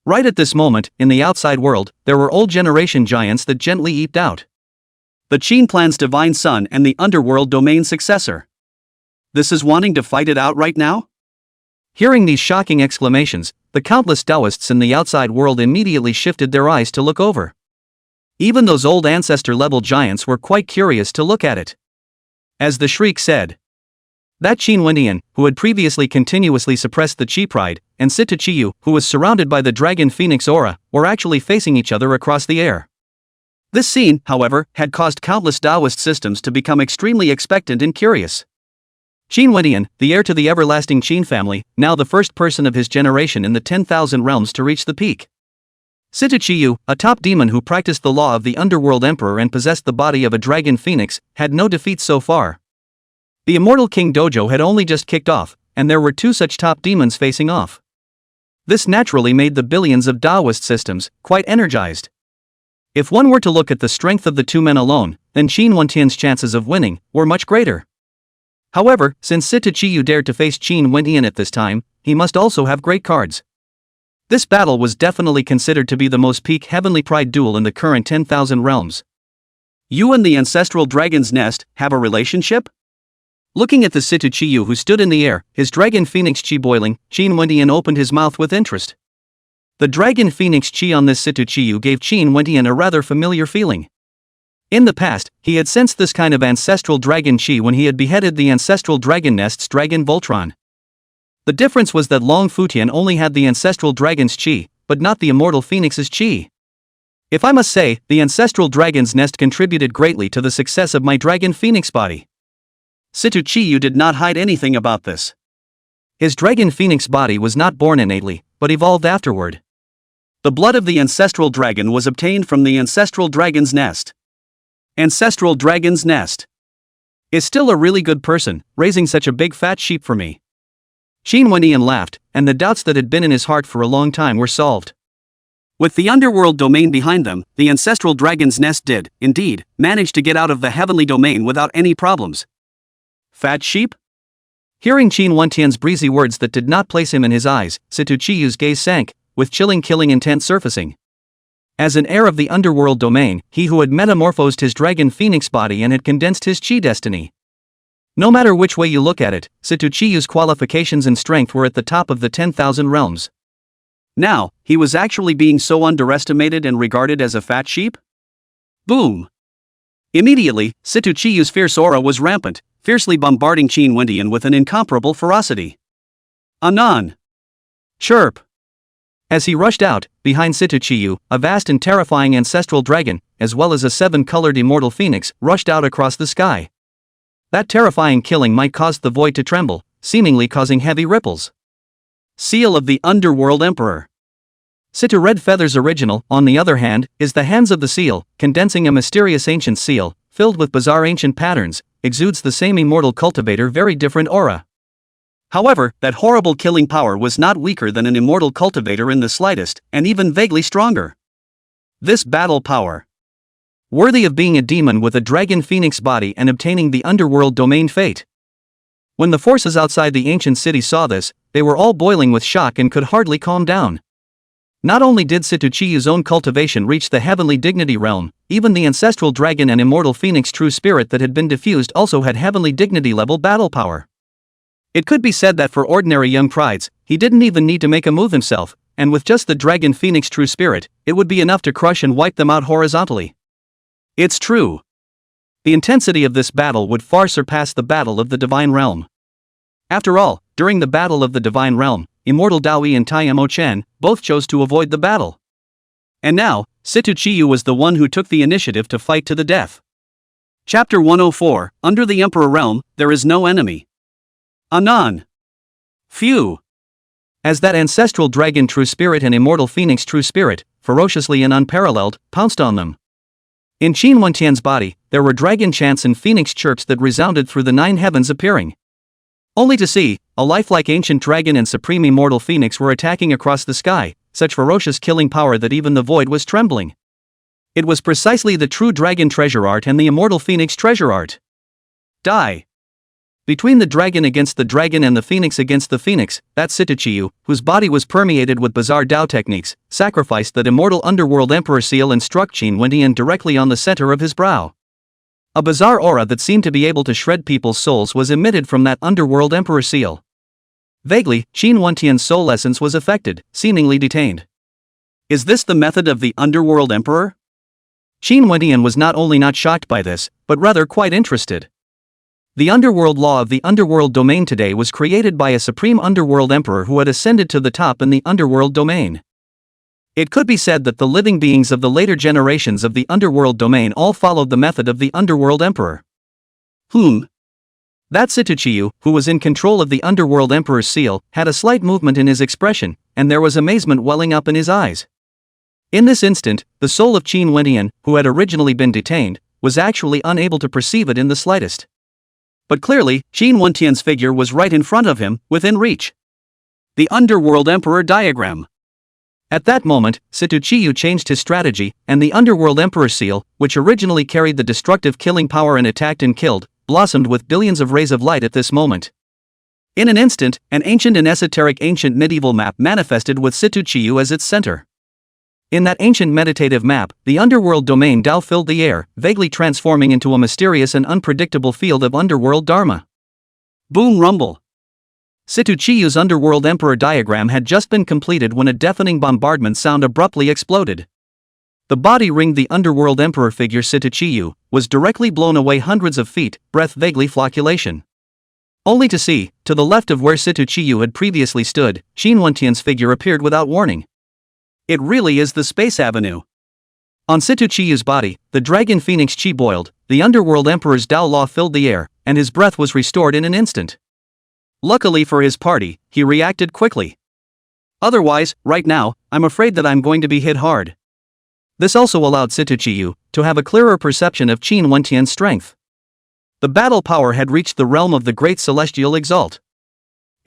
Right at this moment, in the outside world, there were old generation giants that gently eeped out. The Qin clan's divine son and the underworld domain successor. This is wanting to fight it out right now? Hearing these shocking exclamations, the countless Taoists in the outside world immediately shifted their eyes to look over. Even those old ancestor-level giants were quite curious to look at it. As the shriek said, that Qin Wendian, who had previously continuously suppressed the Qi pride, and Situ Chiyu, who was surrounded by the dragon phoenix aura, were actually facing each other across the air. This scene, however, had caused countless Taoist systems to become extremely expectant and curious. Qin Wendian, the heir to the everlasting Qin family, now the first person of his generation in the 10,000 realms to reach the peak. Situ Chiyu, a top demon who practiced the law of the underworld emperor and possessed the body of a dragon phoenix, had no defeats so far. The Immortal King Dojo had only just kicked off, and there were two such top demons facing off. This naturally made the billions of Taoist systems quite energized. If one were to look at the strength of the two men alone, then Qin Wendian's chances of winning were much greater. However, since Situ Chiyu dared to face Qin Wendian at this time, he must also have great cards. This battle was definitely considered to be the most peak heavenly pride duel in the current 10,000 realms. You and the ancestral dragon's nest have a relationship? Looking at the Situ Chiyu who stood in the air, his dragon phoenix chi boiling, Qin Wendian opened his mouth with interest. The dragon phoenix chi on this Situ Chiyu gave Qin Wendian a rather familiar feeling. In the past, he had sensed this kind of ancestral dragon chi when he had beheaded the ancestral dragon nest's dragon Voltron. The difference was that Long Futian only had the ancestral dragon's chi, but not the immortal phoenix's chi. If I must say, the ancestral dragon's nest contributed greatly to the success of my dragon phoenix body. Situ Chiyu did not hide anything about this. His dragon phoenix body was not born innately, but evolved afterward. The blood of the ancestral dragon was obtained from the ancestral dragon's nest. Ancestral dragon's nest is still a really good person, raising such a big fat sheep for me. Qin Wendian laughed, and the doubts that had been in his heart for a long time were solved. With the underworld domain behind them, the ancestral dragon's nest did, indeed, manage to get out of the heavenly domain without any problems. Fat sheep? Hearing Qin Wendian's breezy words that did not place him in his eyes, Situ Chiyu's gaze sank, with chilling killing intent surfacing. As an heir of the underworld domain, he who had metamorphosed his dragon phoenix body and had condensed his chi destiny. No matter which way you look at it, Situ Chiyu's qualifications and strength were at the top of the 10,000 realms. Now, he was actually being so underestimated and regarded as a fat sheep? Boom! Immediately, Situ Chiyu's fierce aura was rampant, fiercely bombarding Qin Wendian with an incomparable ferocity. Anon! Chirp! As he rushed out, behind Situ Chiyu, a vast and terrifying ancestral dragon, as well as a 7-colored immortal phoenix, rushed out across the sky. That terrifying killing might cause the void to tremble, seemingly causing heavy ripples. Seal of the Underworld Emperor. Situ Red Feather's original, on the other hand, is the hands of the seal, condensing a mysterious ancient seal, filled with bizarre ancient patterns, exudes the same immortal cultivator very different aura. However, that horrible killing power was not weaker than an immortal cultivator in the slightest, and even vaguely stronger. This battle power. Worthy of being a demon with a dragon phoenix body and obtaining the underworld domain fate. When the forces outside the ancient city saw this, they were all boiling with shock and could hardly calm down. Not only did Situchiyu's own cultivation reach the heavenly dignity realm, even the ancestral dragon and immortal phoenix true spirit that had been diffused also had heavenly dignity level battle power. It could be said that for ordinary young prides, he didn't even need to make a move himself, and with just the dragon phoenix true spirit, it would be enough to crush and wipe them out horizontally. It's true. The intensity of this battle would far surpass the battle of the divine realm. After all, during the battle of the divine realm, Immortal Daoyi and Taiyamo Chen both chose to avoid the battle. And now, Situchiyu was the one who took the initiative to fight to the death. Chapter 104, Under the Emperor Realm, There is no enemy. Anon. Phew. As that ancestral dragon true spirit and immortal phoenix true spirit, ferociously and unparalleled, pounced on them. In Qin Wentian's body, there were dragon chants and phoenix chirps that resounded through the nine heavens appearing. Only to see, a lifelike ancient dragon and supreme immortal phoenix were attacking across the sky, such ferocious killing power that even the void was trembling. It was precisely the true dragon treasure art and the immortal phoenix treasure art. Die. Between the dragon against the dragon and the phoenix against the phoenix, that Situchiyu, whose body was permeated with bizarre Dao techniques, sacrificed that immortal underworld emperor seal and struck Qin Wentian directly on the center of his brow. A bizarre aura that seemed to be able to shred people's souls was emitted from that underworld emperor seal. Vaguely, Qin Wentian's soul essence was affected, seemingly detained. Is this the method of the underworld emperor? Qin Wentian was not only not shocked by this, but rather quite interested. The underworld law of the underworld domain today was created by a supreme underworld emperor who had ascended to the top in the underworld domain. It could be said that the living beings of the later generations of the underworld domain all followed the method of the underworld emperor. That Situchiyu, who was in control of the underworld emperor's seal, had a slight movement in his expression, and there was amazement welling up in his eyes. In this instant, the soul of Qin Wentian, who had originally been detained, was actually unable to perceive it in the slightest. But clearly, Qin Wentian's figure was right in front of him, within reach. The underworld emperor diagram. At that moment, Situchiyu changed his strategy, and the underworld emperor seal, which originally carried the destructive killing power and attacked and killed, blossomed with billions of rays of light at this moment. In an instant, an ancient and esoteric ancient medieval map manifested with Situchiyu as its center. In that ancient meditative map, the underworld domain Dao filled the air, vaguely transforming into a mysterious and unpredictable field of underworld dharma. Boom rumble. Situchiyu's underworld emperor diagram had just been completed when a deafening bombardment sound abruptly exploded. The body ringed the underworld emperor figure Situchiyu, was directly blown away hundreds of feet, breath vaguely flocculation. Only to see, to the left of where Situchiyu had previously stood, Qin Wentian's figure appeared without warning. It really is the Space Avenue. On Situchiyu's body, the dragon phoenix chi boiled, the underworld emperor's Dao law filled the air, and his breath was restored in an instant. Luckily for his party, he reacted quickly. Otherwise, right now, I'm afraid that I'm going to be hit hard. This also allowed Situchiyu to have a clearer perception of Qin Wentian's strength. The battle power had reached the realm of the great celestial exalt.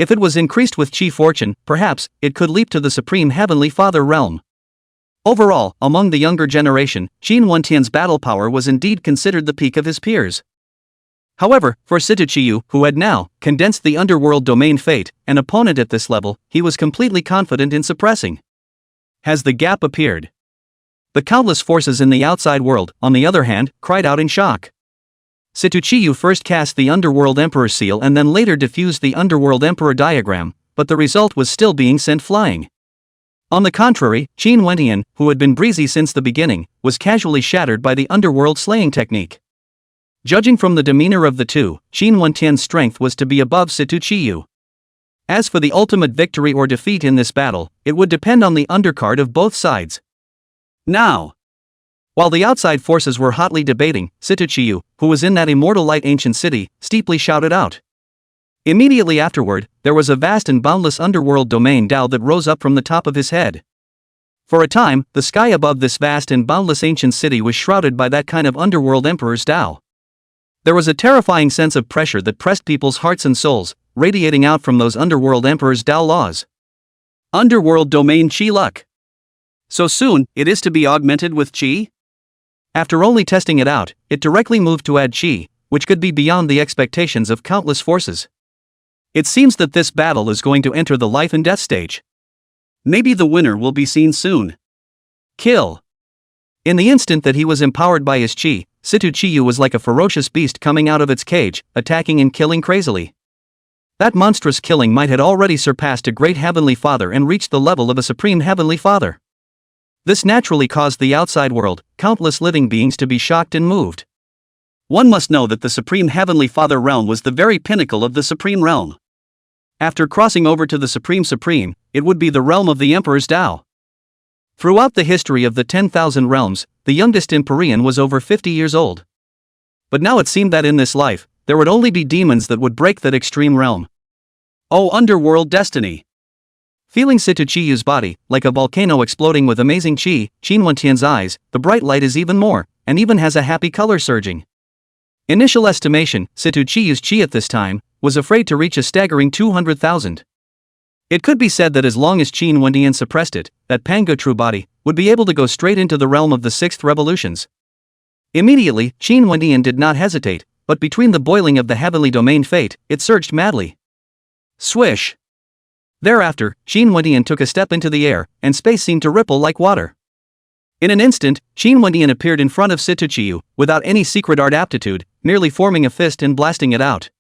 If it was increased with chi fortune, perhaps, it could leap to the supreme heavenly father realm. Overall, among the younger generation, Qin Wentian's battle power was indeed considered the peak of his peers. However, for Situchiyu, who had now condensed the underworld domain fate, an opponent at this level, he was completely confident in suppressing. Has the gap appeared? The countless forces in the outside world, on the other hand, cried out in shock. Situchiyu first cast the underworld emperor seal and then later diffused the underworld emperor diagram, but the result was still being sent flying. On the contrary, Qin Wentian, who had been breezy since the beginning, was casually shattered by the underworld slaying technique. Judging from the demeanor of the two, Qin Wentian's strength was to be above Situchiyu. As for the ultimate victory or defeat in this battle, it would depend on the undercard of both sides. Now, while the outside forces were hotly debating, Situchiyu, who was in that immortal light ancient city, steeply shouted out. Immediately afterward, there was a vast and boundless underworld domain Tao that rose up from the top of his head. For a time, the sky above this vast and boundless ancient city was shrouded by that kind of underworld emperor's Tao. There was a terrifying sense of pressure that pressed people's hearts and souls, radiating out from those underworld emperor's Tao laws. Underworld domain Qi luck. So soon, it is to be augmented with Qi? After only testing it out, it directly moved to add Qi, which could be beyond the expectations of countless forces. It seems that this battle is going to enter the life and death stage. Maybe the winner will be seen soon. Kill. In the instant that he was empowered by his Qi, Situ Chiyu was like a ferocious beast coming out of its cage, attacking and killing crazily. That monstrous killing might had already surpassed a great heavenly father and reached the level of a supreme heavenly father. This naturally caused the outside world, countless living beings, to be shocked and moved. One must know that the Supreme Heavenly Father realm was the very pinnacle of the Supreme Realm. After crossing over to the Supreme, it would be the realm of the Emperor's Tao. Throughout the history of the 10,000 realms, the youngest Empyrean was over 50 years old. But now it seemed that in this life, there would only be demons that would break that extreme realm. Oh, underworld destiny! Feeling Situ Chiyu's body, like a volcano exploding with amazing Qi, Qin Wentian's eyes, the bright light is even more, and even has a happy color surging. Initial estimation, Situ Chiyu's Qi at this time, was afraid to reach a staggering 200,000. It could be said that as long as Qin Wentian suppressed it, that Pango true body would be able to go straight into the realm of the sixth revolutions. Immediately, Qin Wentian did not hesitate, but between the boiling of the heavenly domain fate, it surged madly. Swish! Thereafter, Qin Wentian took a step into the air, and space seemed to ripple like water. In an instant, Qin Wentian appeared in front of Situ Chiyu, without any secret art aptitude, merely forming a fist and blasting it out.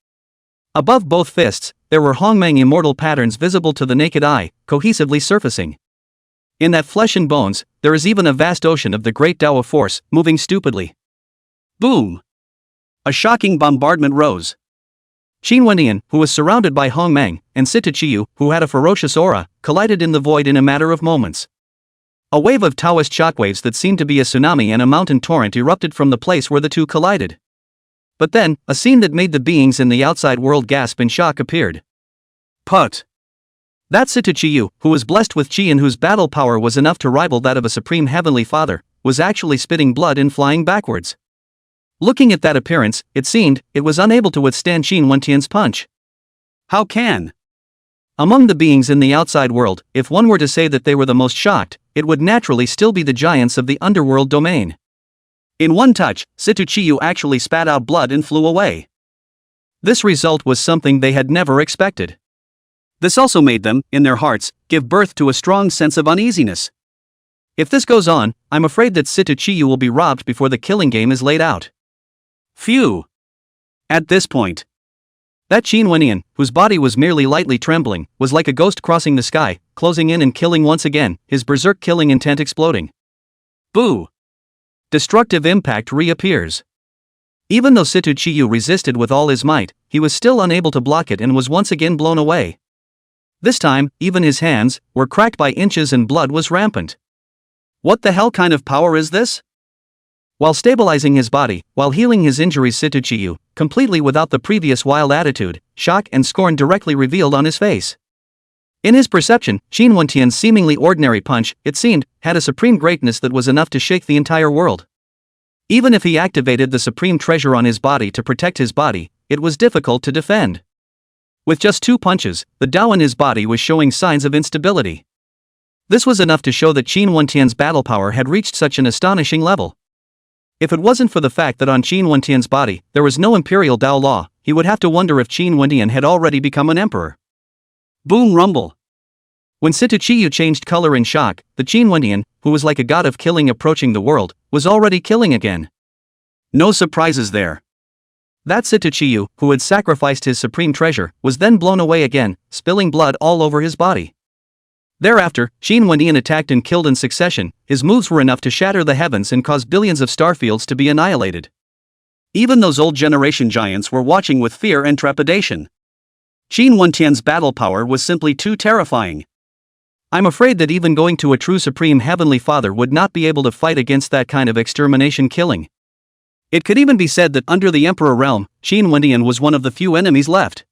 Above both fists, there were Hongmeng immortal patterns visible to the naked eye, cohesively surfacing. In that flesh and bones, there is even a vast ocean of the great Tao of force, moving stupidly. Boom! A shocking bombardment rose. Qin Wentian, who was surrounded by Hongmeng, and Situ Chiyu, who had a ferocious aura, collided in the void in a matter of moments. A wave of Taoist shockwaves that seemed to be a tsunami and a mountain torrent erupted from the place where the two collided. But then, a scene that made the beings in the outside world gasp in shock appeared. Put! That Situ Chiyu, who was blessed with Qi and whose battle power was enough to rival that of a supreme heavenly father, was actually spitting blood and flying backwards. Looking at that appearance, it seemed, it was unable to withstand Qin Wentian's punch. How can? Among the beings in the outside world, if one were to say that they were the most shocked, it would naturally still be the giants of the underworld domain. In one touch, Situ Chiyu actually spat out blood and flew away. This result was something they had never expected. This also made them, in their hearts, give birth to a strong sense of uneasiness. If this goes on, I'm afraid that Situ Chiyu will be robbed before the killing game is laid out. Phew! At this point, that Qin Wentian, whose body was merely lightly trembling, was like a ghost crossing the sky, closing in and killing once again, his berserk killing intent exploding. Boo! Destructive impact reappears. Even though Situ Chiyu resisted with all his might, he was still unable to block it and was once again blown away. This time, even his hands were cracked by inches and blood was rampant. What the hell kind of power is this? While stabilizing his body, while healing his injuries, Situ Chiyu, completely without the previous wild attitude, shock and scorn directly revealed on his face. In his perception, Qin Wentian's seemingly ordinary punch, it seemed, had a supreme greatness that was enough to shake the entire world. Even if he activated the supreme treasure on his body to protect his body, it was difficult to defend. With just 2 punches, the Tao in his body was showing signs of instability. This was enough to show that Qin Wentian's battle power had reached such an astonishing level. If it wasn't for the fact that on Qin Wentian's body there was no imperial Tao law, he would have to wonder if Qin Wentian had already become an emperor. Boom rumble! When Situ Chiyu changed color in shock, the Qin Wentian, who was like a god of killing approaching the world, was already killing again. No surprises there. That Situ Chiyu, who had sacrificed his supreme treasure, was then blown away again, spilling blood all over his body. Thereafter, Qin Wentian attacked and killed in succession. His moves were enough to shatter the heavens and cause billions of starfields to be annihilated. Even those old generation giants were watching with fear and trepidation. Qin Wentian's battle power was simply too terrifying. I'm afraid that even going to a true supreme heavenly father would not be able to fight against that kind of extermination killing. It could even be said that under the emperor realm, Qin Wentian was one of the few enemies left.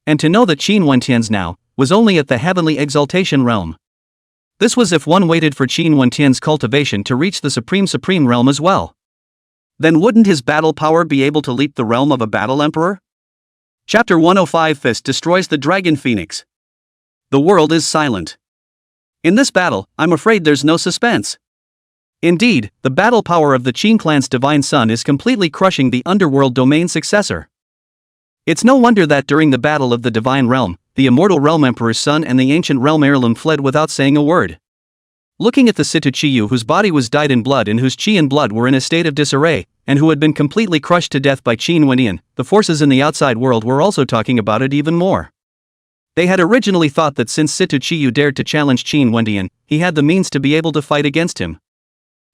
and to know that Qin Wentian's now was only at the heavenly exaltation realm. This was if one waited for Qin Wentian's cultivation to reach the supreme realm as well. Then wouldn't his battle power be able to leap the realm of a battle emperor? Chapter 105 Fist destroys the Dragon Phoenix. The world is silent. In this battle, I'm afraid there's no suspense. Indeed, the battle power of the Qin clan's divine son is completely crushing the underworld domain successor. It's no wonder that during the battle of the divine realm, the immortal realm emperor's son and the ancient realm heirloom fled without saying a word. Looking at the Situ Chiyu whose body was dyed in blood and whose chi and blood were in a state of disarray, and who had been completely crushed to death by Qin Wentian, the forces in the outside world were also talking about it even more. They had originally thought that since Situ Chiyu dared to challenge Qin Wentian, he had the means to be able to fight against him.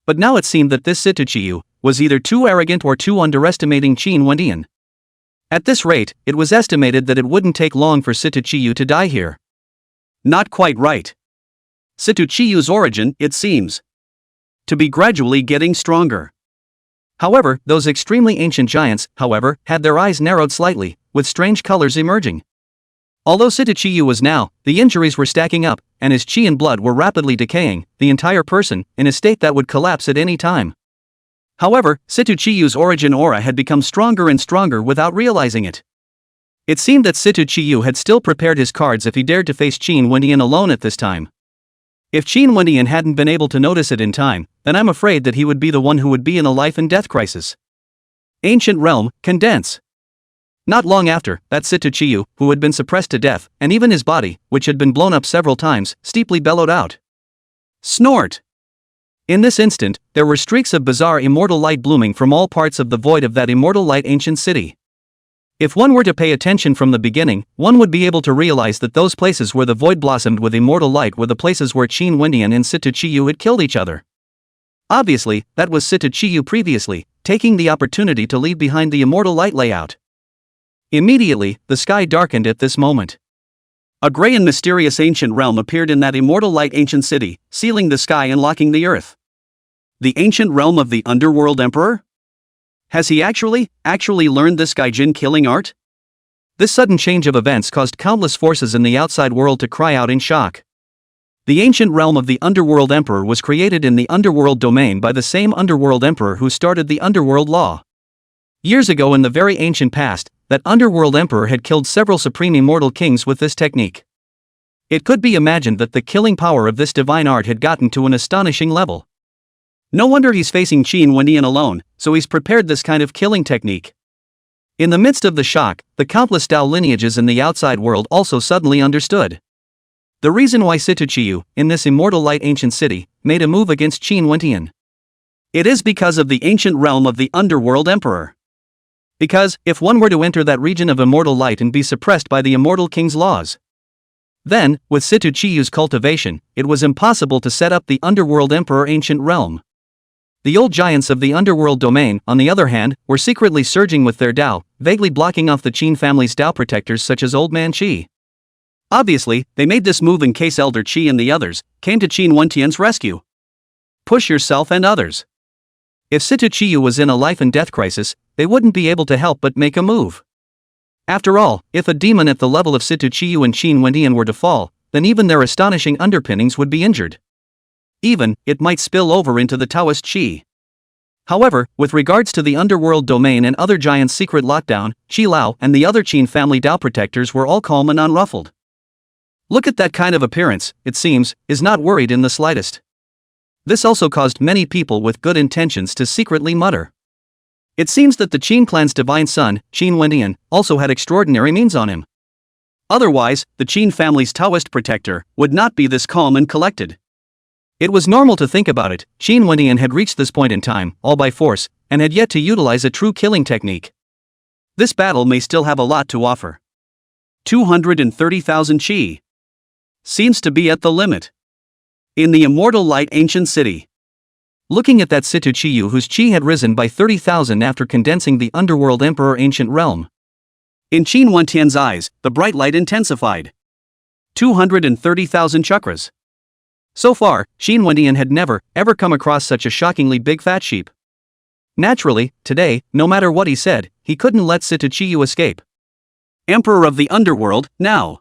But now it seemed that this Situ Chiyu was either too arrogant or too underestimating Qin Wentian. At this rate, it was estimated that it wouldn't take long for Situ Chiyu to die here. Not quite right. Situ Chiyu's origin, it seems to be gradually getting stronger. However, those extremely ancient giants, however, had their eyes narrowed slightly, with strange colors emerging. Although Situ Chiyu was now, the injuries were stacking up, and his chi and blood were rapidly decaying, the entire person, in a state that would collapse at any time. However, Situ Chiyu's origin aura had become stronger and stronger without realizing it. It seemed that Situ Chiyu had still prepared his cards if he dared to face Qin Wentian alone at this time. If Qin Wentian hadn't been able to notice it in time, then I'm afraid that he would be the one who would be in a life and death crisis. Ancient Realm, condense. Not long after, that Situ Chiyu, who had been suppressed to death, and even his body, which had been blown up several times, steeply bellowed out. Snort! In this instant, there were streaks of bizarre immortal light blooming from all parts of the void of that immortal light ancient city. If one were to pay attention from the beginning, one would be able to realize that those places where the void blossomed with immortal light were the places where Qin Wentian and Situ Chiyu had killed each other. Obviously, that was Situ Chiyu previously, taking the opportunity to leave behind the immortal light layout. Immediately, the sky darkened at this moment. A gray and mysterious ancient realm appeared in that immortal light ancient city, sealing the sky and locking the earth. The ancient realm of the underworld emperor? Has he actually learned this gaijin killing art? This sudden change of events caused countless forces in the outside world to cry out in shock. The ancient realm of the underworld emperor was created in the underworld domain by the same underworld emperor who started the underworld law. Years ago in the very ancient past, that underworld emperor had killed several supreme immortal kings with this technique. It could be imagined that the killing power of this divine art had gotten to an astonishing level. No wonder he's facing Qin Wentian alone, so he's prepared this kind of killing technique. In the midst of the shock, the countless Tao lineages in the outside world also suddenly understood the reason why Situ Chiyu, in this immortal light ancient city, made a move against Qin Wentian. It is because of the ancient realm of the underworld emperor. Because, if one were to enter that region of immortal light and be suppressed by the immortal king's laws, then, with Situ Chiyu's cultivation, it was impossible to set up the underworld emperor ancient realm. The old giants of the underworld domain, on the other hand, were secretly surging with their Dao, vaguely blocking off the Qin family's Dao protectors such as Old Man Qi. Obviously, they made this move in case Elder Qi and the others came to Qin Wentian's rescue. Push yourself and others. If Situ Chiyu was in a life and death crisis, they wouldn't be able to help but make a move. After all, if a demon at the level of Situ Chiyu and Qin Wentian were to fall, then even their astonishing underpinnings would be injured. Even, it might spill over into the Taoist Qi. However, with regards to the underworld domain and other giants' secret lockdown, Qi Lao and the other Qin family Dao protectors were all calm and unruffled. Look at that kind of appearance, it seems, is not worried in the slightest. This also caused many people with good intentions to secretly mutter. It seems that the Qin clan's divine son, Qin Wentian, also had extraordinary means on him. Otherwise, the Qin family's Taoist protector would not be this calm and collected. It was normal to think about it. Qin Wentian had reached this point in time, all by force, and had yet to utilize a true killing technique. This battle may still have a lot to offer. 230,000 Qi seems to be at the limit. In the immortal light ancient city. Looking at that Situ Chiyu whose Qi had risen by 30,000 after condensing the underworld emperor ancient realm. In Qin Wentian's eyes, the bright light intensified. 230,000 chakras. So far, Qin Wentian had never, ever come across such a shockingly big fat sheep. Naturally, today, no matter what he said, he couldn't let Situ Chiyu escape. Emperor of the Underworld, now.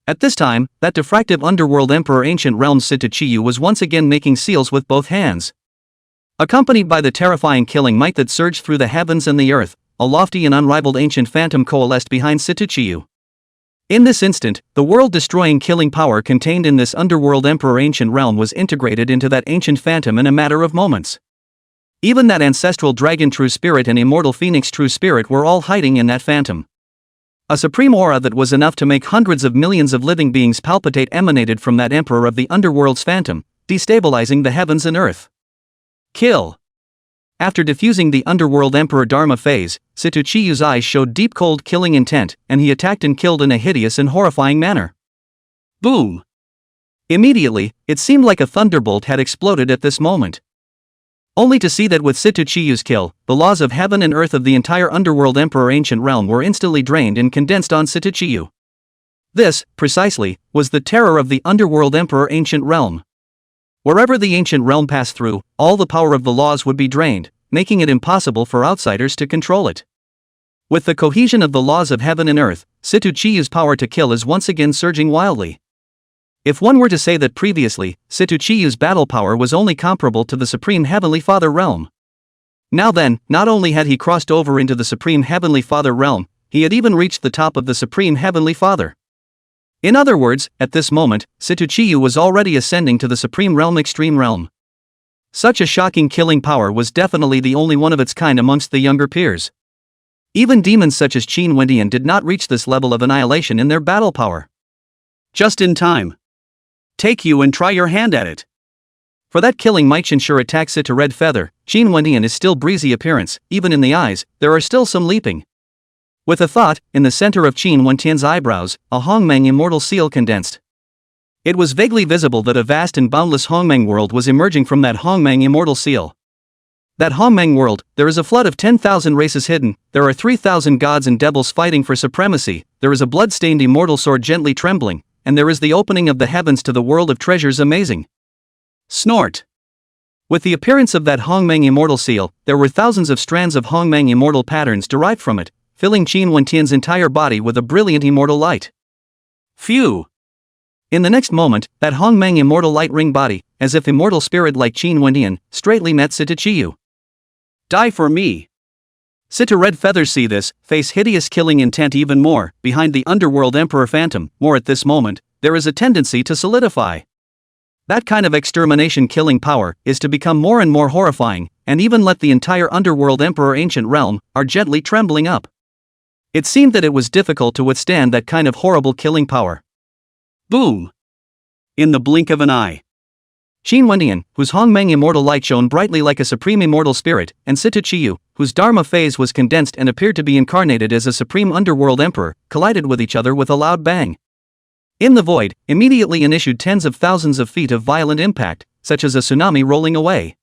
At this time, that diffractive underworld emperor ancient realm Sitochiyu was once again making seals with both hands. Accompanied by the terrifying killing might that surged through the heavens and the earth, a lofty and unrivaled ancient phantom coalesced behind Sitochiyu. In this instant, the world-destroying killing power contained in this underworld emperor ancient realm was integrated into that ancient phantom in a matter of moments. Even that ancestral dragon true spirit and immortal phoenix true spirit were all hiding in that phantom. A supreme aura that was enough to make hundreds of millions of living beings palpitate emanated from that emperor of the underworld's phantom, destabilizing the heavens and earth. Kill. After defusing the underworld emperor Dharma phase, Sitochiyu's eyes showed deep cold killing intent, and he attacked and killed in a hideous and horrifying manner. Boom! Immediately, it seemed like a thunderbolt had exploded at this moment. Only to see that with Sitochiyu's kill, the laws of heaven and earth of the entire underworld emperor ancient realm were instantly drained and condensed on Sitochiyu. This, precisely, was the terror of the underworld emperor ancient realm. Wherever the ancient realm passed through, all the power of the laws would be drained, making it impossible for outsiders to control it. With the cohesion of the laws of heaven and earth, Sitochiyu's power to kill is once again surging wildly. If one were to say that previously, Sitochiyu's battle power was only comparable to the Supreme Heavenly Father realm. Now then, not only had he crossed over into the Supreme Heavenly Father realm, he had even reached the top of the Supreme Heavenly Father. In other words, at this moment, Sitochiyu was already ascending to the Supreme Realm Extreme Realm. Such a shocking killing power was definitely the only one of its kind amongst the younger peers. Even demons such as Qin Wendian did not reach this level of annihilation in their battle power. Just in time. Take you and try your hand at it. For that killing might ensure attacks it to Red Feather, Qin Wendian is still breezy appearance, even in the eyes, there are still some leaping. With a thought, in the center of Qin Wendian's eyebrows, a Hongmeng immortal seal condensed. It was vaguely visible that a vast and boundless Hongmeng world was emerging from that Hongmeng immortal seal. That Hongmeng world, there is a flood of 10,000 races hidden, there are 3,000 gods and devils fighting for supremacy, there is a blood-stained immortal sword gently trembling, and there is the opening of the heavens to the world of treasures amazing. Snort. With the appearance of that Hongmeng immortal seal, there were thousands of strands of Hongmeng immortal patterns derived from it, filling Qin Wendian's entire body with a brilliant immortal light. Phew! In the next moment, that Hongmeng immortal light ring body, as if immortal spirit like Qin Wendian, straightly met Sitochiyu. Die for me! Sita Red Feathers see this, face hideous killing intent even more, behind the underworld emperor phantom, more at this moment, there is a tendency to solidify. That kind of extermination killing power is to become more and more horrifying, and even let the entire underworld emperor ancient realm are gently trembling up. It seemed that it was difficult to withstand that kind of horrible killing power. Boom! In the blink of an eye. Qin Wendian, whose Hongmeng immortal light shone brightly like a supreme immortal spirit, and Sitochiyu, whose Dharma phase was condensed and appeared to be incarnated as a supreme underworld emperor, collided with each other with a loud bang. In the void, immediately issued tens of thousands of feet of violent impact, such as a tsunami rolling away.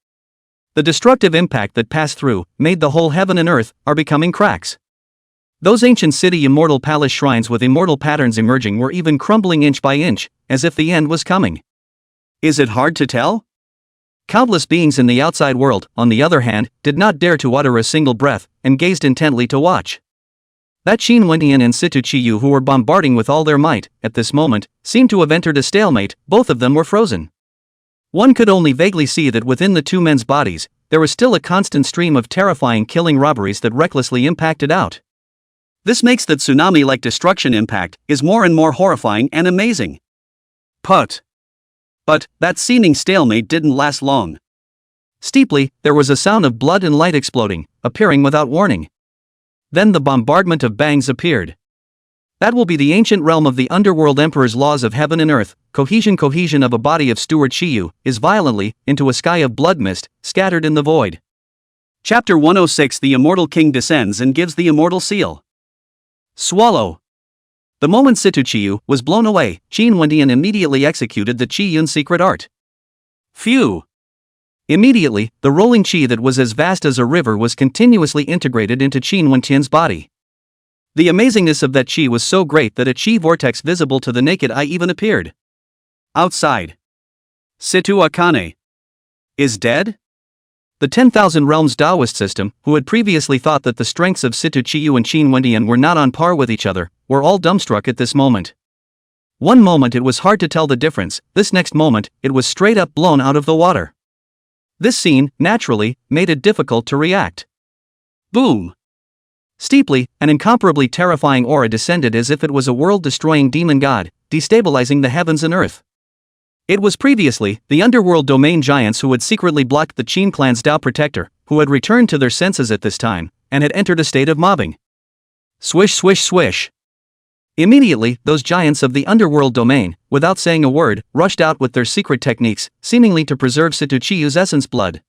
The destructive impact that passed through, made the whole heaven and earth, are becoming cracks. Those ancient city immortal palace shrines with immortal patterns emerging were even crumbling inch by inch, as if the end was coming. Is it hard to tell? Countless beings in the outside world, on the other hand, did not dare to utter a single breath, and gazed intently to watch. That Qin Wendian and Sitochiyu who were bombarding with all their might, at this moment, seemed to have entered a stalemate, both of them were frozen. One could only vaguely see that within the two men's bodies, there was still a constant stream of terrifying killing robberies that recklessly impacted out. This makes that tsunami-like destruction impact is more and more horrifying and amazing. But, that seeming stalemate didn't last long. Steeply, there was a sound of blood and light exploding, appearing without warning. Then the bombardment of bangs appeared. That will be the ancient realm of the underworld emperor's laws of heaven and earth, cohesion of a body of Steward Shiyu, is violently, into a sky of blood mist, scattered in the void. Chapter 106 The Immortal King descends and gives the immortal seal. Swallow. The moment Sitochiyu was blown away, Qin Wendian immediately executed the Qi Yun secret art. Phew! Immediately, the rolling qi that was as vast as a river was continuously integrated into Qin Wendian's body. The amazingness of that qi was so great that a qi vortex visible to the naked eye even appeared. Outside. Situ Akane is dead? The 10,000 Realms Taoist system, who had previously thought that the strengths of Sitochiyu and Qin Wendian were not on par with each other, were all dumbstruck at this moment. One moment it was hard to tell the difference, this next moment, it was straight up blown out of the water. This scene, naturally, made it difficult to react. Boom! Steeply, an incomparably terrifying aura descended as if it was a world-destroying demon god, destabilizing the heavens and earth. It was previously the underworld domain giants who had secretly blocked the Qin clan's Dao protector, who had returned to their senses at this time, and had entered a state of mobbing. Swish swish swish. Immediately, those giants of the underworld domain, without saying a word, rushed out with their secret techniques, seemingly to preserve Situchiyu's essence blood.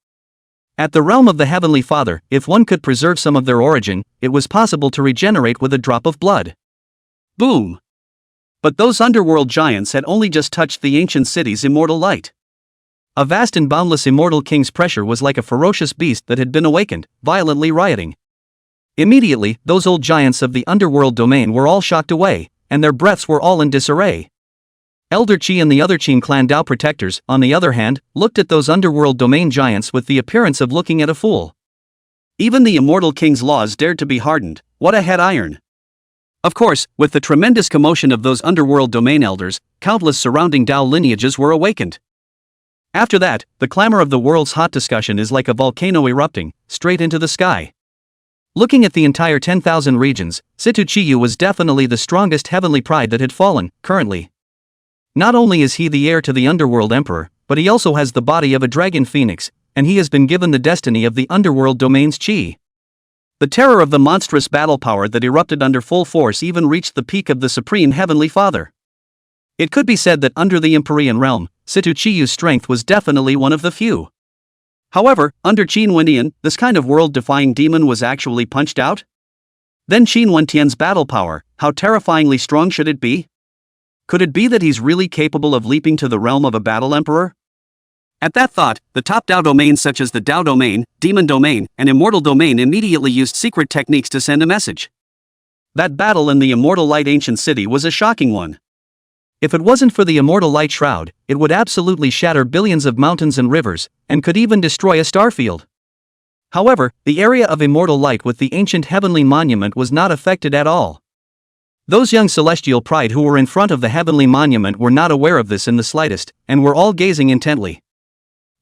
At the realm of the Heavenly Father, if one could preserve some of their origin, it was possible to regenerate with a drop of blood. Boom! But those underworld giants had only just touched the ancient city's immortal light. A vast and boundless immortal king's pressure was like a ferocious beast that had been awakened, violently rioting. Immediately, those old giants of the underworld domain were all shocked away, and their breaths were all in disarray. Elder Qi and the other Qin clan Dao protectors, on the other hand, looked at those underworld domain giants with the appearance of looking at a fool. Even the immortal king's laws dared to be hardened. What a head iron! Of course, with the tremendous commotion of those underworld domain elders, countless surrounding Dao lineages were awakened. After that, the clamor of the world's hot discussion is like a volcano erupting, straight into the sky. Looking at the entire 10,000 regions, Situchiyu was definitely the strongest heavenly pride that had fallen, currently. Not only is he the heir to the underworld emperor, but he also has the body of a dragon phoenix, and he has been given the destiny of the underworld domain's Qi. The terror of the monstrous battle power that erupted under full force even reached the peak of the Supreme Heavenly Father. It could be said that under the Empyrean realm, Situchiyu's strength was definitely one of the few. However, under Qin Wendian, this kind of world-defying demon was actually punched out? Then Qin Wentian's battle power, how terrifyingly strong should it be? Could it be that he's really capable of leaping to the realm of a battle emperor? At that thought, the top Dao domains such as the Dao domain, Demon domain, and Immortal domain immediately used secret techniques to send a message. That battle in the Immortal Light Ancient City was a shocking one. If it wasn't for the Immortal Light Shroud, it would absolutely shatter billions of mountains and rivers, and could even destroy a starfield. However, the area of Immortal Light with the ancient heavenly monument was not affected at all. Those young celestial pride who were in front of the heavenly monument were not aware of this in the slightest, and were all gazing intently.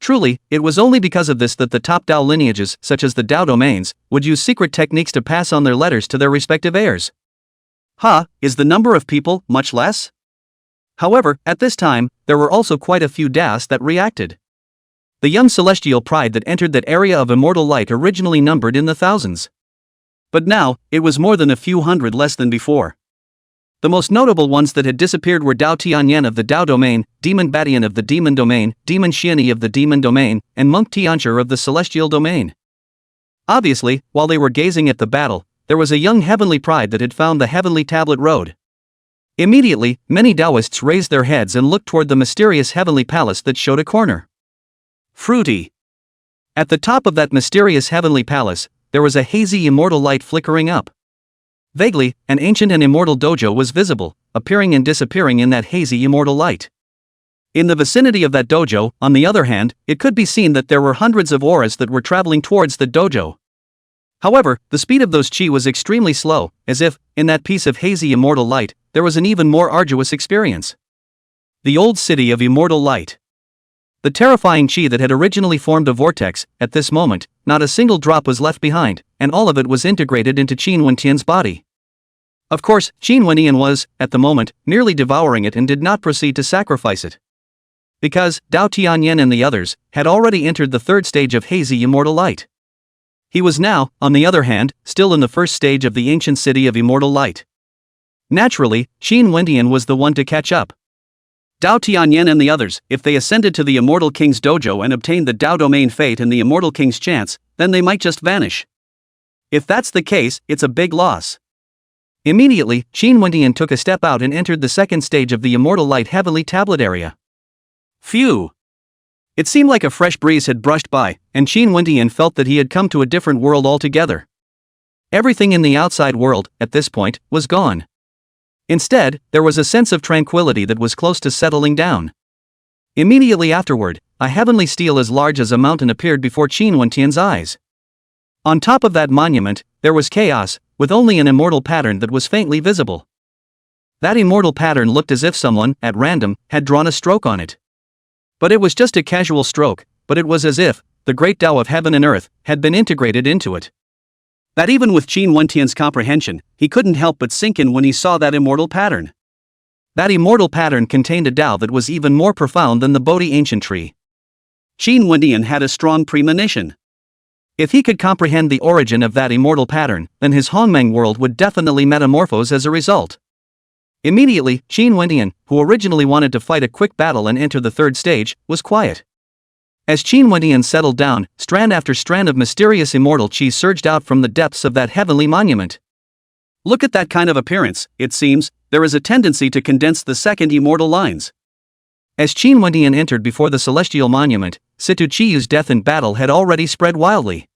Truly, it was only because of this that the top Dao lineages, such as the Dao domains, would use secret techniques to pass on their letters to their respective heirs. Is the number of people much less? However, at this time, there were also quite a few Daos that reacted. The young celestial pride that entered that area of immortal light originally numbered in the thousands. But now, it was more than a few hundred less than before. The most notable ones that had disappeared were Dao Tianyan of the Dao domain, Demon Badian of the Demon domain, Demon Xiani of the Demon domain, and Monk Tiancher of the Celestial domain. Obviously, while they were gazing at the battle, there was a young heavenly pride that had found the heavenly tablet road. Immediately, many Taoists raised their heads and looked toward the mysterious heavenly palace that showed a corner. Fruity. At the top of that mysterious heavenly palace, there was a hazy immortal light flickering up. Vaguely, an ancient and immortal dojo was visible, appearing and disappearing in that hazy immortal light. In the vicinity of that dojo, on the other hand, it could be seen that there were hundreds of auras that were traveling towards the dojo. However, the speed of those chi was extremely slow, as if, in that piece of hazy immortal light, there was an even more arduous experience. The old city of immortal light. The terrifying chi that had originally formed a vortex, at this moment, not a single drop was left behind, and all of it was integrated into Qin Wentian's body. Of course, Qin Wentian was, at the moment, nearly devouring it and did not proceed to sacrifice it. Because, Dao Tianyan and the others, had already entered the third stage of hazy immortal light. He was now, on the other hand, still in the first stage of the ancient city of immortal light. Naturally, Qin Wentian was the one to catch up. Dao Tianyan and the others, if they ascended to the Immortal King's dojo and obtained the Dao domain fate and the Immortal King's chance, then they might just vanish. If that's the case, it's a big loss. Immediately, Qin Wentian took a step out and entered the second stage of the Immortal Light Heavenly Tablet area. Phew! It seemed like a fresh breeze had brushed by, and Qin Wentian felt that he had come to a different world altogether. Everything in the outside world, at this point, was gone. Instead, there was a sense of tranquility that was close to settling down. Immediately afterward, a heavenly stele as large as a mountain appeared before Qin Wentian's eyes. On top of that monument, there was chaos, with only an immortal pattern that was faintly visible. That immortal pattern looked as if someone, at random, had drawn a stroke on it. But it was just a casual stroke, but it was as if the great Tao of heaven and earth had been integrated into it. That even with Qin Wentian's comprehension, he couldn't help but sink in when he saw that immortal pattern. That immortal pattern contained a Tao that was even more profound than the Bodhi ancient tree. Qin Wentian had a strong premonition. If he could comprehend the origin of that immortal pattern, then his Hongmeng world would definitely metamorphose as a result. Immediately, Qin Wentian, who originally wanted to fight a quick battle and enter the third stage, was quiet. As Qin Wentian settled down, strand after strand of mysterious immortal qi surged out from the depths of that heavenly monument. Look at that kind of appearance, it seems, there is a tendency to condense the second immortal lines. As Qin Wentian entered before the celestial monument, Situ Chiyu's death in battle had already spread wildly.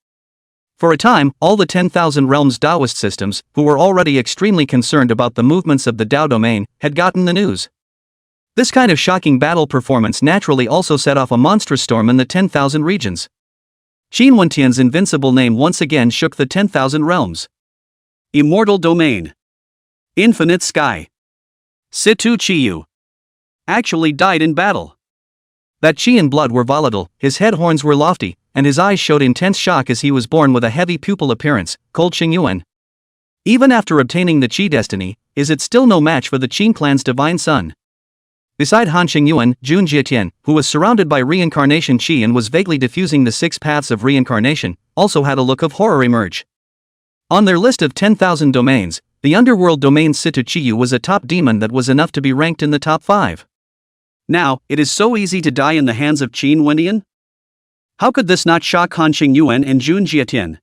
For a time, all the 10,000 realms Taoist systems, who were already extremely concerned about the movements of the Tao domain, had gotten the news. This kind of shocking battle performance naturally also set off a monstrous storm in the 10,000 regions. Qin Wentian's invincible name once again shook the 10,000 realms. Immortal domain. Infinite sky. Situ Chiyu actually died in battle. That qi and blood were volatile, his head horns were lofty, and his eyes showed intense shock as he was born with a heavy pupil appearance, called Xingyuan. Even after obtaining the qi destiny, is it still no match for the Qin clan's divine son? Beside Han Xingyuan, Jun Jietian, who was surrounded by reincarnation qi and was vaguely diffusing the 6 paths of reincarnation, also had a look of horror emerge. On their list of 10,000 domains, the underworld domain Situ Chiyu was a top demon that was enough to be ranked in the top 5. Now, it is so easy to die in the hands of Qin Wentian? How could this not shock Han Xingyuan and Jun Jietian?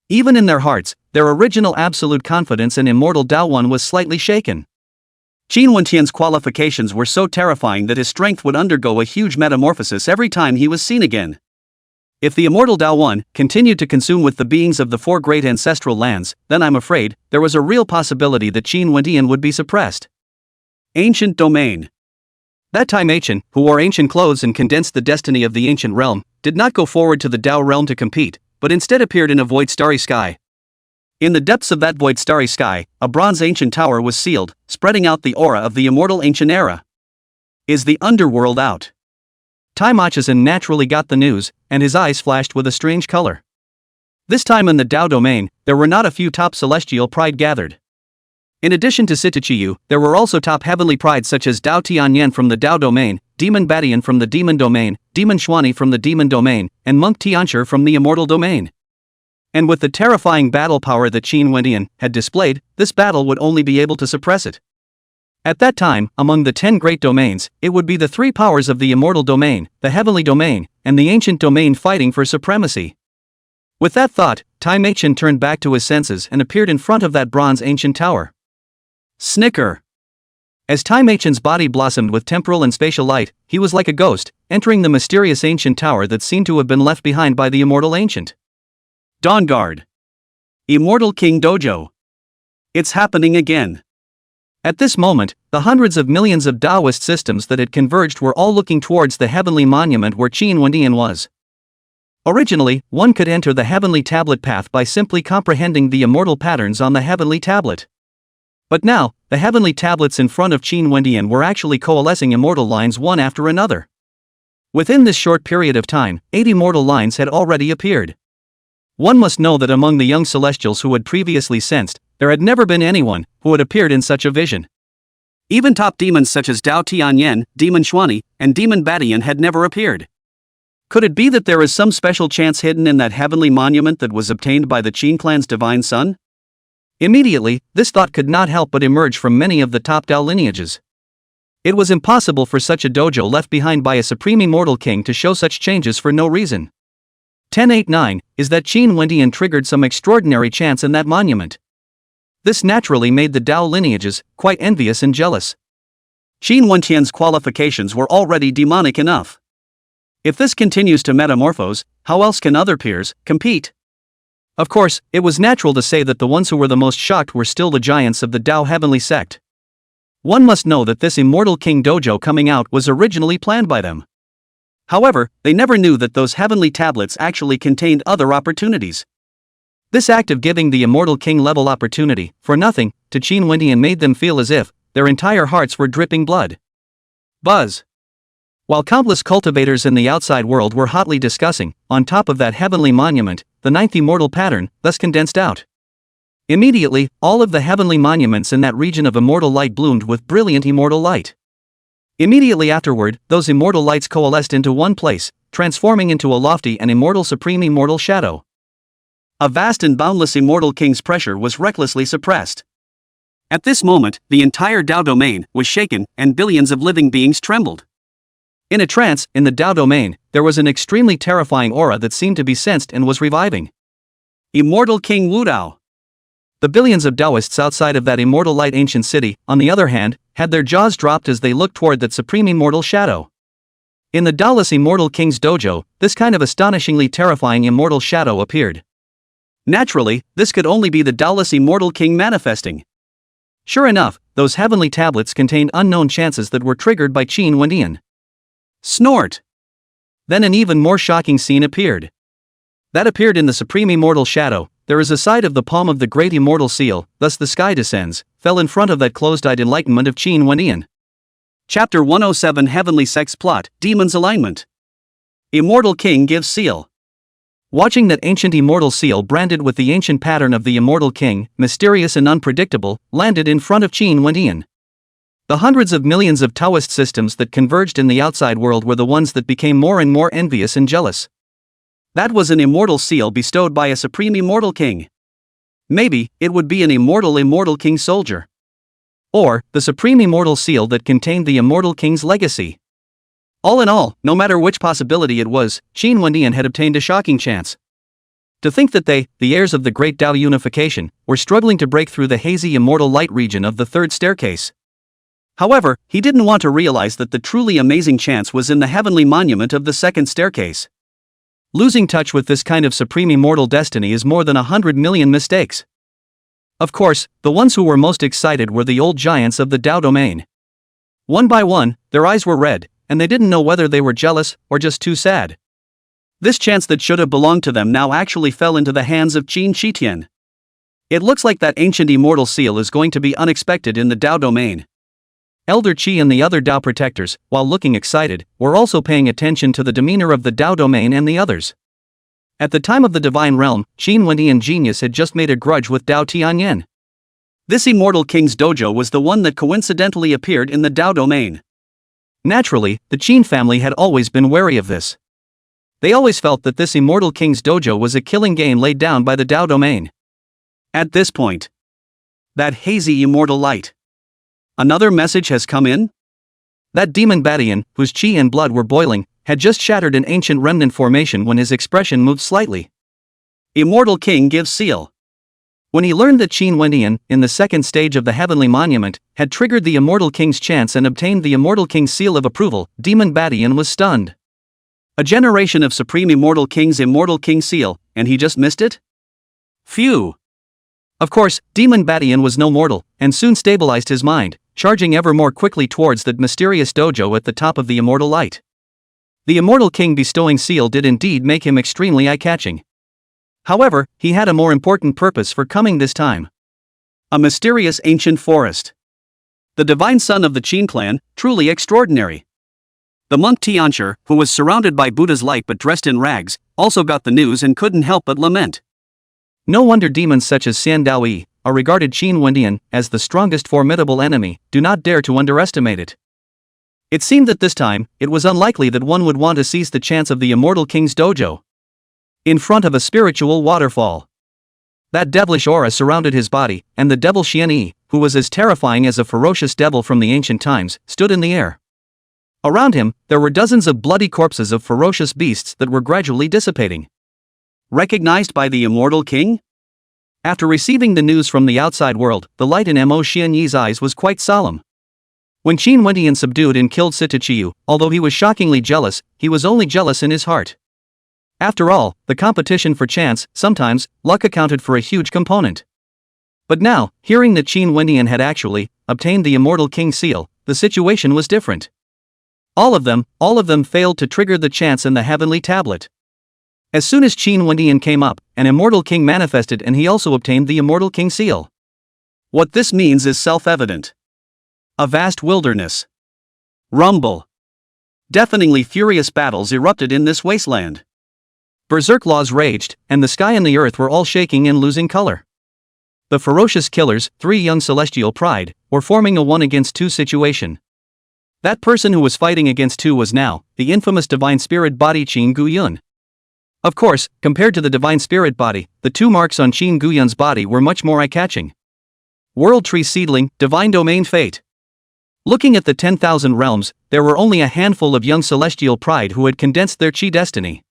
Even in their hearts, their original absolute confidence in immortal Tao One was slightly shaken. Qin Wentian's qualifications were so terrifying that his strength would undergo a huge metamorphosis every time he was seen again. If the immortal Tao One continued to consume with the beings of the 4 great ancestral lands, then I'm afraid there was a real possibility that Qin Wentian would be suppressed. Ancient domain. That time Ancient, who wore ancient clothes and condensed the destiny of the ancient realm, did not go forward to the Tao realm to compete, but instead appeared in a void starry sky. In the depths of that void starry sky, a bronze ancient tower was sealed, spreading out the aura of the immortal ancient era. Is the underworld out? Tai Machizan naturally got the news, and his eyes flashed with a strange color. This time in the Tao domain, there were not a few top celestial pride gathered. In addition to Situ Chiyu, there were also top heavenly pride such as Dao Tianyan from the Tao domain, Demon Badian from the Demon domain, Demon Xuani from the Demon domain, and Monk Tianshur from the Immortal domain. And with the terrifying battle power that Qin Wentian had displayed, this battle would only be able to suppress it. At that time, among the 10 great domains, it would be the 3 powers of the Immortal domain, the Heavenly domain, and the Ancient domain fighting for supremacy. With that thought, Tai Machen turned back to his senses and appeared in front of that bronze ancient tower. Snicker. As Tai Machen's body blossomed with temporal and spatial light, he was like a ghost, entering the mysterious ancient tower that seemed to have been left behind by the Immortal Ancient. Dawn Guard. Immortal King Dojo. It's happening again. At this moment, the hundreds of millions of Taoist systems that had converged were all looking towards the heavenly monument where Qin Wentian was. Originally, one could enter the heavenly tablet path by simply comprehending the immortal patterns on the heavenly tablet. But now, the heavenly tablets in front of Qin Wentian were actually coalescing immortal lines one after another. Within this short period of time, 8 immortal lines had already appeared. One must know that among the young celestials who had previously sensed, there had never been anyone who had appeared in such a vision. Even top demons such as Dao Tianyan, Demon Xuani, and Demon Badian had never appeared. Could it be that there is some special chance hidden in that heavenly monument that was obtained by the Qin clan's divine son? Immediately, this thought could not help but emerge from many of the top Tao lineages. It was impossible for such a dojo left behind by a supreme immortal king to show such changes for no reason. 1089 is that Qin Wentian triggered some extraordinary chance in that monument. This naturally made the Tao lineages quite envious and jealous. Qin Wentian's qualifications were already demonic enough. If this continues to metamorphose, how else can other peers compete? Of course, it was natural to say that the ones who were the most shocked were still the giants of the Tao heavenly sect. One must know that this immortal king dojo coming out was originally planned by them. However, they never knew that those heavenly tablets actually contained other opportunities. This act of giving the immortal king level opportunity, for nothing, to Qin Wentian made them feel as if their entire hearts were dripping blood. Buzz. While countless cultivators in the outside world were hotly discussing, on top of that heavenly monument, the ninth immortal pattern, thus condensed out. Immediately, all of the heavenly monuments in that region of immortal light bloomed with brilliant immortal light. Immediately afterward, those immortal lights coalesced into one place, transforming into a lofty and immortal supreme immortal shadow. A vast and boundless immortal king's pressure was recklessly suppressed. At this moment, the entire Tao domain was shaken, and billions of living beings trembled. In a trance, in the Tao domain, there was an extremely terrifying aura that seemed to be sensed and was reviving. Immortal King Wu Dao. The billions of Taoists outside of that immortal light ancient city, on the other hand, had their jaws dropped as they looked toward that supreme immortal shadow. In the Taoless immortal king's dojo, this kind of astonishingly terrifying immortal shadow appeared. Naturally, this could only be the Taoless immortal king manifesting. Sure enough, those heavenly tablets contained unknown chances that were triggered by Qin Wendian. Snort! Then an even more shocking scene appeared. That appeared in the supreme immortal shadow. There is a side of the palm of the great immortal seal, thus the sky descends, fell in front of that closed-eyed enlightenment of Qin Wendian. Chapter 107 Heavenly Sex Plot, Demon's Alignment. Immortal King gives seal. Watching that ancient immortal seal branded with the ancient pattern of the immortal king, mysterious and unpredictable, landed in front of Qin Wendian. The hundreds of millions of Taoist systems that converged in the outside world were the ones that became more and more envious and jealous. That was an immortal seal bestowed by a supreme immortal king. Maybe, it would be an immortal king soldier. Or, the supreme immortal seal that contained the immortal king's legacy. All in all, no matter which possibility it was, Qin Wendian had obtained a shocking chance. To think that they, the heirs of the great Tao unification, were struggling to break through the hazy immortal light region of the third staircase. However, he didn't want to realize that the truly amazing chance was in the heavenly monument of the second staircase. Losing touch with this kind of supreme immortal destiny is more than 100 million mistakes. Of course, the ones who were most excited were the old giants of the Tao domain. One by one, their eyes were red, and they didn't know whether they were jealous or just too sad. This chance that should have belonged to them now actually fell into the hands of Qin Shitian. It looks like that ancient immortal seal is going to be unexpected in the Tao domain. Elder Qi and the other Tao protectors, while looking excited, were also paying attention to the demeanor of the Tao domain and the others. At the time of the divine realm, Qin Wendian genius had just made a grudge with Tao Tianyan. This immortal king's dojo was the one that coincidentally appeared in the Tao domain. Naturally, the Qin family had always been wary of this. They always felt that this immortal king's dojo was a killing game laid down by the Tao domain. At this point, that hazy immortal light. Another message has come in? That demon Badian, whose chi and blood were boiling, had just shattered an ancient remnant formation when his expression moved slightly. Immortal King gives seal. When he learned that Qin Wendian, in the second stage of the heavenly monument, had triggered the Immortal King's chance and obtained the Immortal King's seal of approval, Demon Badian was stunned. A generation of Supreme Immortal King's Immortal King seal, and he just missed it? Phew! Of course, Demon Badian was no mortal, and soon stabilized his mind, charging ever more quickly towards that mysterious dojo at the top of the immortal light. The Immortal King bestowing seal did indeed make him extremely eye-catching. However, he had a more important purpose for coming this time. A mysterious ancient forest. The divine son of the Qin clan, truly extraordinary. The monk Tianshi, who was surrounded by Buddha's light but dressed in rags, also got the news and couldn't help but lament. No wonder demons such as Xian Daoyi, a regarded Qin Wendian as the strongest formidable enemy, do not dare to underestimate it. It seemed that this time, it was unlikely that one would want to seize the chance of the Immortal King's dojo. In front of a spiritual waterfall. That devilish aura surrounded his body, and the devil Xian Yi, who was as terrifying as a ferocious devil from the ancient times, stood in the air. Around him, there were dozens of bloody corpses of ferocious beasts that were gradually dissipating. Recognized by the Immortal King? After receiving the news from the outside world, the light in Mo Xian Yi's eyes was quite solemn. When Qin Wendian subdued and killed Sita Qiu, although he was shockingly jealous, he was only jealous in his heart. After all, the competition for chance, sometimes, luck accounted for a huge component. But now, hearing that Qin Wendian had actually obtained the Immortal King seal, the situation was different. All of them failed to trigger the chance in the heavenly tablet. As soon as Qin Wendian came up, an Immortal King manifested and he also obtained the Immortal King seal. What this means is self-evident. A vast wilderness. Rumble. Deafeningly furious battles erupted in this wasteland. Berserk laws raged, and the sky and the earth were all shaking and losing color. The ferocious killers, 3 young celestial pride, were forming a 1-against-2 situation. That person who was fighting against 2 was now the infamous divine spirit body Qin Guyun. Of course, compared to the divine spirit body, the 2 marks on Qin Guyun's body were much more eye-catching. World Tree Seedling, Divine Domain Fate. Looking at the 10,000 realms, there were only a handful of young celestial pride who had condensed their Qi destiny.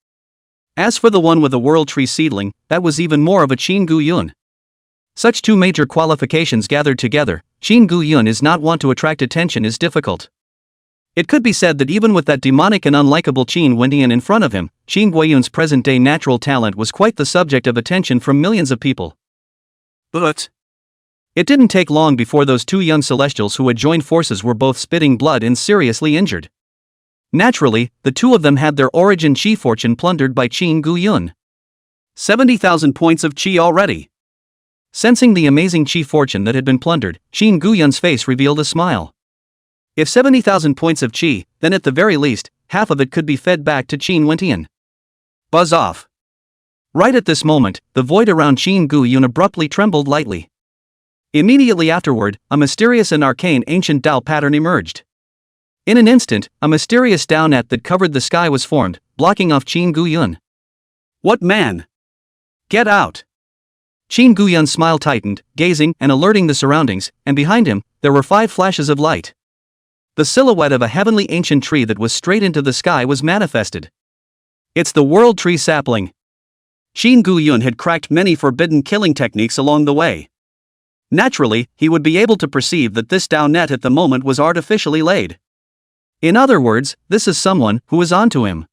As for the one with the World Tree Seedling, that was even more of a Qin Guyun. Such 2 major qualifications gathered together, Qin Guyun is not one to attract attention is difficult. It could be said that even with that demonic and unlikable Qin Wendian in front of him, Qin Guiyun's present-day natural talent was quite the subject of attention from millions of people. But it didn't take long before those 2 young celestials who had joined forces were both spitting blood and seriously injured. Naturally, the 2 of them had their origin Qi fortune plundered by Qin Guyun. 70,000 points of Qi already. Sensing the amazing Qi fortune that had been plundered, Qin Guyun's face revealed a smile. If 70,000 points of Qi, then at the very least, half of it could be fed back to Qin Wendian. Buzz off. Right at this moment, the void around Qin Guyun abruptly trembled lightly. Immediately afterward, a mysterious and arcane ancient Dao pattern emerged. In an instant, a mysterious Dao net that covered the sky was formed, blocking off Qin Guyun. What man? Get out! Qin Guyun's smile tightened, gazing and alerting the surroundings, and behind him, there were 5 flashes of light. The silhouette of a heavenly ancient tree that was straight into the sky was manifested. It's the World Tree Sapling. Qin Guyun had cracked many forbidden killing techniques along the way. Naturally, he would be able to perceive that this Dao net at the moment was artificially laid. In other words, this is someone who is onto him.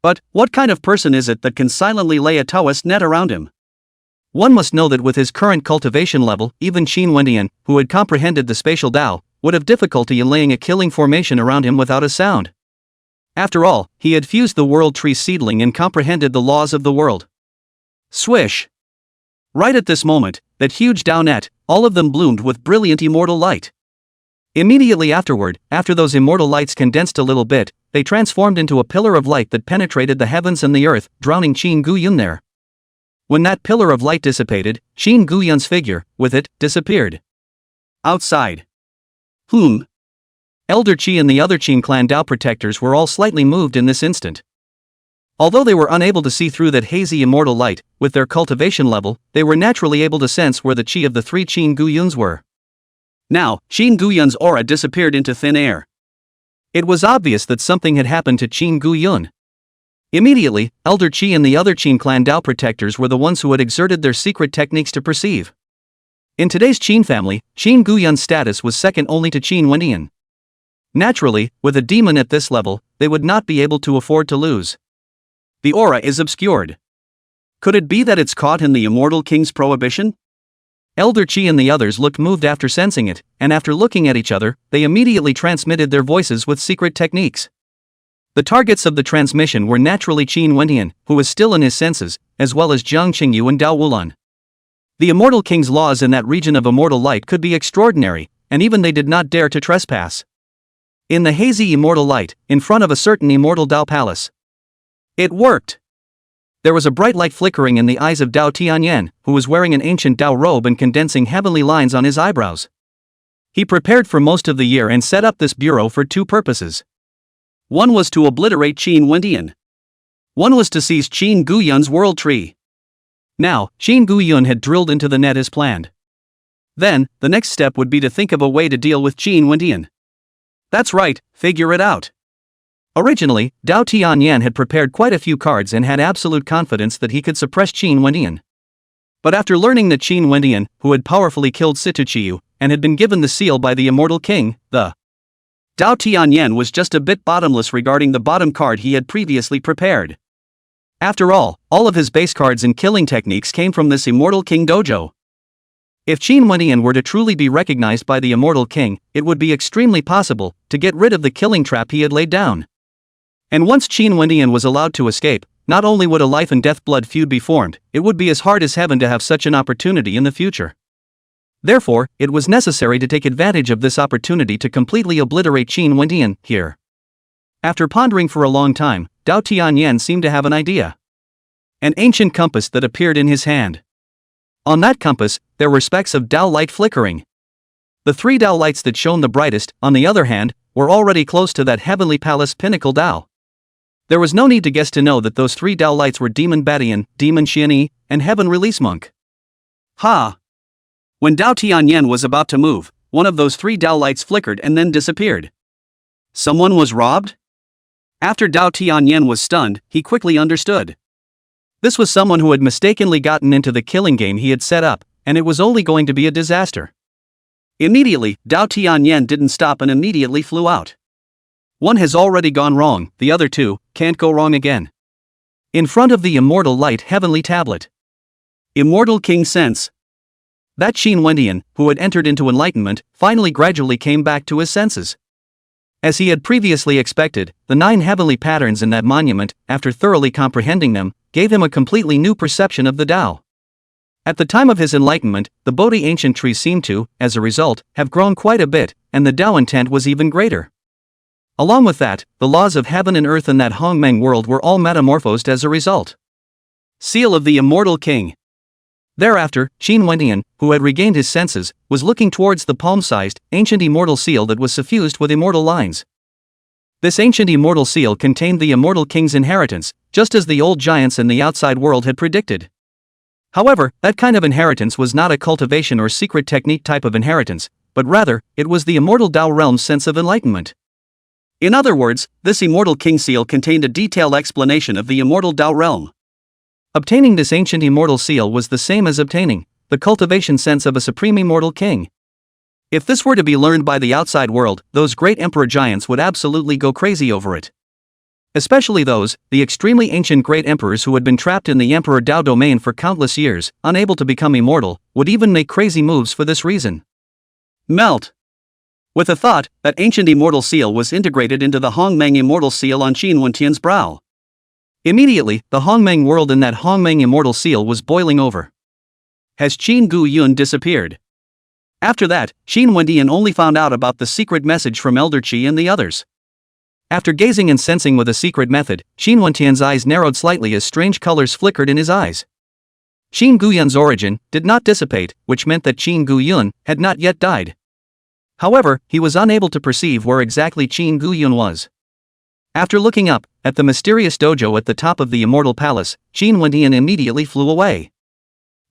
But what kind of person is it that can silently lay a Taoist net around him? One must know that with his current cultivation level, even Qin Wendian, who had comprehended the spatial Dao, would have difficulty in laying a killing formation around him without a sound. After all, he had fused the World Tree Seedling and comprehended the laws of the world. Swish! Right at this moment, that huge Dao net, all of them bloomed with brilliant immortal light. Immediately afterward, after those immortal lights condensed a little bit, they transformed into a pillar of light that penetrated the heavens and the earth, drowning Qin Guyun there. When that pillar of light dissipated, Qin Guyun's figure, with it, disappeared. Outside. Elder Qi and the other Qin clan Dao protectors were all slightly moved in this instant. Although they were unable to see through that hazy immortal light, with their cultivation level, they were naturally able to sense where the Qi of the 3 Qin Guyuns were. Now, Qin Guyun's aura disappeared into thin air. It was obvious that something had happened to Qin Guyun. Immediately, Elder Qi and the other Qin clan Dao protectors were the ones who had exerted their secret techniques to perceive. In today's Qin family, Qin Guyun's status was second only to Qin Wendian. Naturally, with a demon at this level, they would not be able to afford to lose. The aura is obscured. Could it be that it's caught in the Immortal King's prohibition? Elder Qi and the others looked moved after sensing it, and after looking at each other, they immediately transmitted their voices with secret techniques. The targets of the transmission were naturally Qin Wendian, who was still in his senses, as well as Jiang Qingyu and Dao Wulan. The Immortal King's laws in that region of immortal light could be extraordinary, and even they did not dare to trespass. In the hazy immortal light, in front of a certain immortal Dao palace. It worked! There was a bright light flickering in the eyes of Dao Tianyan, who was wearing an ancient Dao robe and condensing heavenly lines on his eyebrows. He prepared for most of the year and set up this bureau for 2 purposes. One was to obliterate Qin Wendian. One was to seize Qin Guyun's world tree. Now, Qin Guyun had drilled into the net as planned. Then, the next step would be to think of a way to deal with Qin Wendian. That's right, figure it out. Originally, Dao Tianyan had prepared quite a few cards and had absolute confidence that he could suppress Qin Wendian. But after learning that Qin Wendian, who had powerfully killed Situchiyu, and had been given the seal by the Immortal King, the Dao Tianyan was just a bit bottomless regarding the bottom card he had previously prepared. After all of his base cards and killing techniques came from this Immortal King dojo. If Qin Wendian were to truly be recognized by the Immortal King, it would be extremely possible to get rid of the killing trap he had laid down. And once Qin Wendian was allowed to escape, not only would a life and death blood feud be formed, it would be as hard as heaven to have such an opportunity in the future. Therefore, it was necessary to take advantage of this opportunity to completely obliterate Qin Wendian here. After pondering for a long time, Dao Tianyan seemed to have an idea. An ancient compass that appeared in his hand. On that compass, there were specks of Dao light flickering. The 3 Dao lights that shone the brightest, on the other hand, were already close to that heavenly palace pinnacle Dao. There was no need to guess to know that those 3 Dao lights were Demon Badian, Demon Xianyi, and Heaven Release Monk. Ha! When Dao Tianyan was about to move, one of those 3 Dao lights flickered and then disappeared. Someone was robbed? After Dao Tianyan was stunned, he quickly understood. This was someone who had mistakenly gotten into the killing game he had set up, and it was only going to be a disaster. Immediately, Dao Tianyan didn't stop and immediately flew out. One has already gone wrong, the other 2 can't go wrong again. In front of the immortal light heavenly tablet. Immortal King Sense. That Qin Wendian, who had entered into enlightenment, finally gradually came back to his senses. As he had previously expected, the 9 heavenly patterns in that monument, after thoroughly comprehending them, gave him a completely new perception of the Tao. At the time of his enlightenment, the Bodhi ancient trees seemed to, as a result, have grown quite a bit, and the Tao intent was even greater. Along with that, the laws of heaven and earth in that Hongmeng world were all metamorphosed as a result. Seal of the Immortal King. Thereafter, Qin Wendian, who had regained his senses, was looking towards the palm-sized, ancient immortal seal that was suffused with immortal lines. This ancient immortal seal contained the Immortal King's inheritance, just as the old giants in the outside world had predicted. However, that kind of inheritance was not a cultivation or secret technique type of inheritance, but rather, it was the immortal Tao realm's sense of enlightenment. In other words, this Immortal King seal contained a detailed explanation of the immortal Tao realm. Obtaining this ancient immortal seal was the same as obtaining the cultivation sense of a supreme immortal king. If this were to be learned by the outside world, those great emperor giants would absolutely go crazy over it. Especially those, the extremely ancient great emperors who had been trapped in the Emperor Tao domain for countless years, unable to become immortal, would even make crazy moves for this reason. Melt. With a thought, that ancient immortal seal was integrated into the Hongmeng immortal seal on Qin Wendian's brow. Immediately, the Hongmeng world in that Hongmeng immortal seal was boiling over. Has Qin Gu Yun disappeared? After that, Qin Wendian only found out about the secret message from Elder Qi and the others. After gazing and sensing with a secret method, Qin Wendian's eyes narrowed slightly as strange colors flickered in his eyes. Qin Gu Yun's origin did not dissipate, which meant that Qin Gu Yun had not yet died. However, he was unable to perceive where exactly Qin Gu Yun was. After looking up at the mysterious dojo at the top of the immortal palace, Qin Wendian immediately flew away.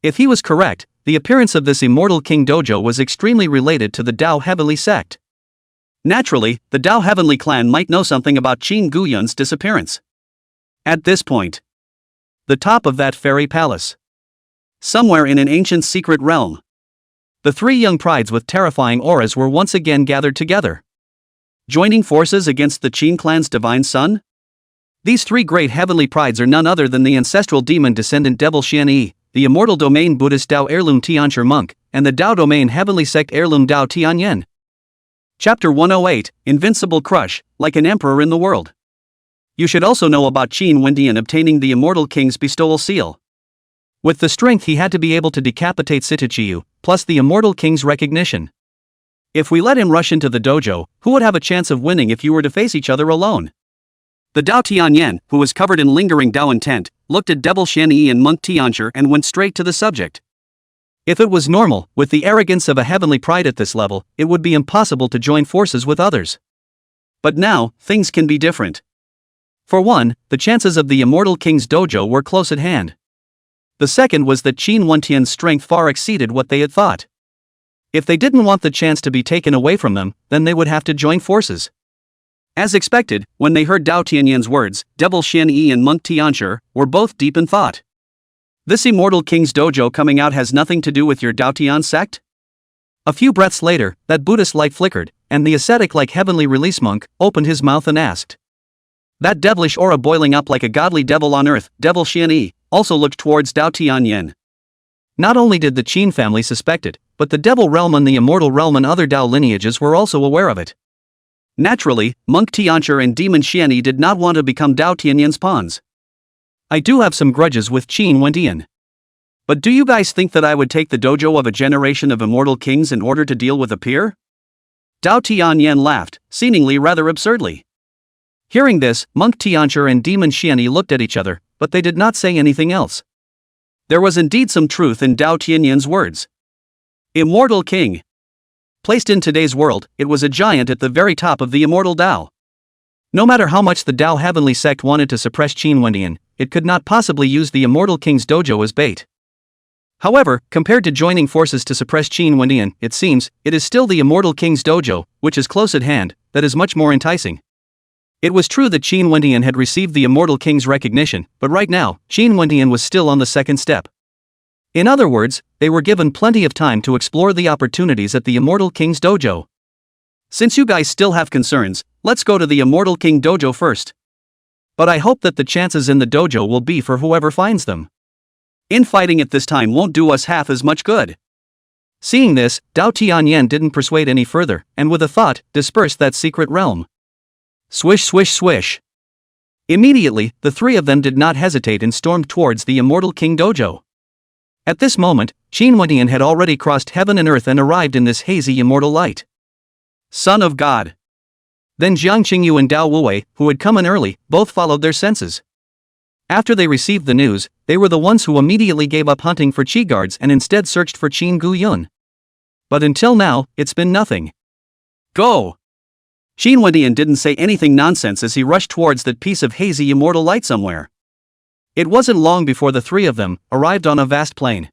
If he was correct, the appearance of this immortal king dojo was extremely related to the Dao Heavenly sect. Naturally, the Dao Heavenly clan might know something about Qin Gu Yun's disappearance. At this point, the top of that fairy palace. Somewhere in an ancient secret realm. The 3 young prides with terrifying auras were once again gathered together. Joining forces against the Qin clan's divine son? These 3 great heavenly prides are none other than the ancestral demon descendant Devil Xianyi, the immortal domain Buddhist Dao heirloom Tianshi monk, and the Dao domain heavenly sect heirloom Dao Tianyan. Chapter 108, Invincible Crush, like an emperor in the world. You should also know about Qin Wendian obtaining the Immortal King's bestowal seal. With the strength he had to be able to decapitate Sitachiyu, plus the Immortal King's recognition. If we let him rush into the dojo, who would have a chance of winning if you were to face each other alone? The Dao Tianyan, who was covered in lingering Dao intent, looked at Devil Xianyi and Monk Tianshi and went straight to the subject. If it was normal, with the arrogance of a heavenly pride at this level, it would be impossible to join forces with others. But now, things can be different. For one, the chances of the Immortal King's dojo were close at hand. The second was that Qin Wendian's strength far exceeded what they had thought. If they didn't want the chance to be taken away from them, then they would have to join forces. As expected, when they heard Dao Tianyan's words, Devil Xianyi and Monk Tianshi were both deep in thought. This Immortal King's dojo coming out has nothing to do with your Dao Tian sect? A few breaths later, that Buddhist light flickered, and the ascetic-like heavenly release monk opened his mouth and asked. That devilish aura boiling up like a godly devil on earth, Devil Xianyi, also looked towards Dao Tianyan. Not only did the Qin family suspect it, but the Devil realm and the Immortal realm and other Dao lineages were also aware of it. Naturally, Monk Tianshi and Demon Xianyi did not want to become Dao Tianyan's pawns. I do have some grudges with Qin Wendian. But do you guys think that I would take the dojo of a generation of immortal kings in order to deal with a peer? Dao Tianyan laughed, seemingly rather absurdly. Hearing this, Monk Tianshi and Demon Xianyi looked at each other, but they did not say anything else. There was indeed some truth in Dao Tianyan's words. Immortal king. Placed in today's world, it was a giant at the very top of the immortal Dao. No matter how much the Dao Heavenly Sect wanted to suppress Qin Wendian, it could not possibly use the immortal king's dojo as bait. However, compared to joining forces to suppress Qin Wendian, it seems, it is still the immortal king's dojo, which is close at hand, that is much more enticing. It was true that Qin Wendian had received the immortal king's recognition, but right now, Qin Wendian was still on the second step. In other words, they were given plenty of time to explore the opportunities at the immortal king's dojo. Since you guys still have concerns, let's go to the immortal king dojo first. But I hope that the chances in the dojo will be for whoever finds them. Infighting at this time won't do us half as much good. Seeing this, Dao Tianyan didn't persuade any further, and with a thought, dispersed that secret realm. Swish swish swish. Immediately, the three of them did not hesitate and stormed towards the immortal king dojo. At this moment, Qin Wendian had already crossed heaven and earth and arrived in this hazy immortal light. Son of God. Then Jiang Qingyu and Dao Wuwei, who had come in early, both followed their senses. After they received the news, they were the ones who immediately gave up hunting for Qi guards and instead searched for Qin Guyun. But until now, it's been nothing. Go! Qin Wendian didn't say anything nonsense as he rushed towards that piece of hazy immortal light somewhere. It wasn't long before the three of them arrived on a vast plain.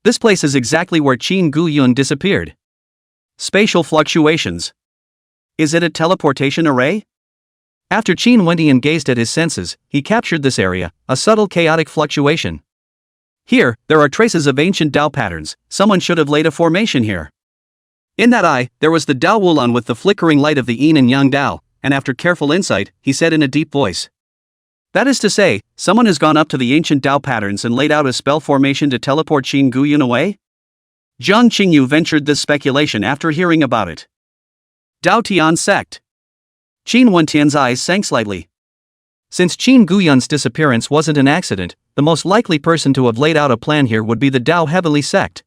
This place is exactly where Qin Guyun disappeared. Spatial fluctuations. Is it a teleportation array? After Qin Wendian gazed at his senses, he captured this area, a subtle chaotic fluctuation. Here, there are traces of ancient Dao patterns, someone should have laid a formation here. In that eye, there was the Dao Wulan with the flickering light of the Yin and Yang Dao, and after careful insight, he said in a deep voice. That is to say, someone has gone up to the ancient Dao patterns and laid out a spell formation to teleport Qin Guyun away? Jiang Qingyu ventured this speculation after hearing about it. Dao Tian sect. Qin Wendian's eyes sank slightly. Since Qin Guyun's disappearance wasn't an accident, the most likely person to have laid out a plan here would be the Dao Heavenly Sect.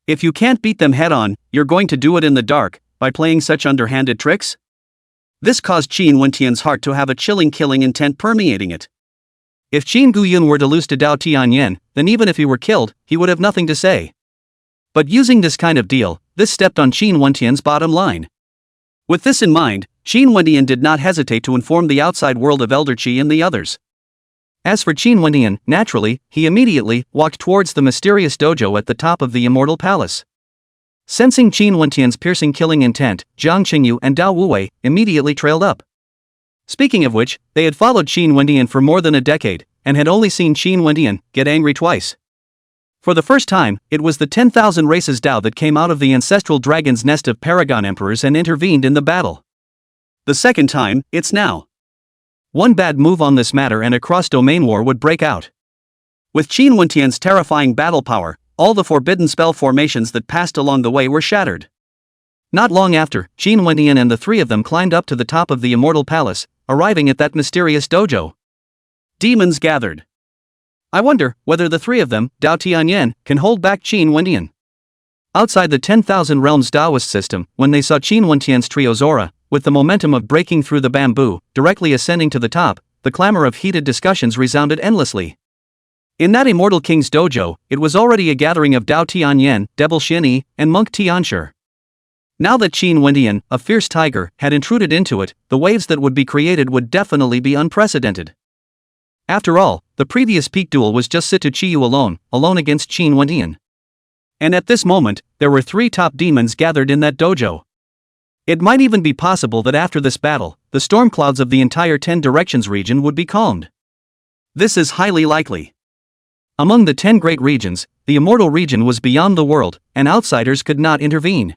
If you can't beat them head-on, you're going to do it in the dark, by playing such underhanded tricks? This caused Qin Wendian's heart to have a chilling killing intent permeating it. If Qin Guyun were to lose to Dao Tianyan, then even if he were killed, he would have nothing to say. But using this kind of deal, this stepped on Qin Wendian's bottom line. With this in mind, Qin Wendian did not hesitate to inform the outside world of Elder Qi and the others. As for Qin Wendian, naturally, he immediately walked towards the mysterious dojo at the top of the Immortal Palace. Sensing Qin Wendian's piercing killing intent, Jiang Qingyu and Dao Wuwei immediately trailed up. Speaking of which, they had followed Qin Wendian for more than a decade, and had only seen Qin Wendian get angry twice. For the first time, it was the 10,000 races Dao that came out of the ancestral dragon's nest of Paragon Emperors and intervened in the battle. The second time, it's now. One bad move on this matter and a cross-domain war would break out. With Qin Wendian's terrifying battle power, all the forbidden spell formations that passed along the way were shattered. Not long after, Qin Wendian and the three of them climbed up to the top of the Immortal Palace, arriving at that mysterious dojo. Demons gathered. I wonder whether the three of them, Dao Tianyan, can hold back Qin Wendian. Outside the 10,000 Realms Taoist system, when they saw Qin Wendian's Triozora, with the momentum of breaking through the bamboo, directly ascending to the top, the clamor of heated discussions resounded endlessly. In that Immortal King's dojo, it was already a gathering of Dao Tianyan, Devil Xianyi, and Monk Tianshi. Now that Qin Wendian, a fierce tiger, had intruded into it, the waves that would be created would definitely be unprecedented. After all, the previous peak duel was just Situ Chiyu alone against Qin Wendian. And at this moment, there were 3 top demons gathered in that dojo. It might even be possible that after this battle, the storm clouds of the entire 10 Directions region would be calmed. This is highly likely. Among the 10 great regions, the immortal region was beyond the world, and outsiders could not intervene.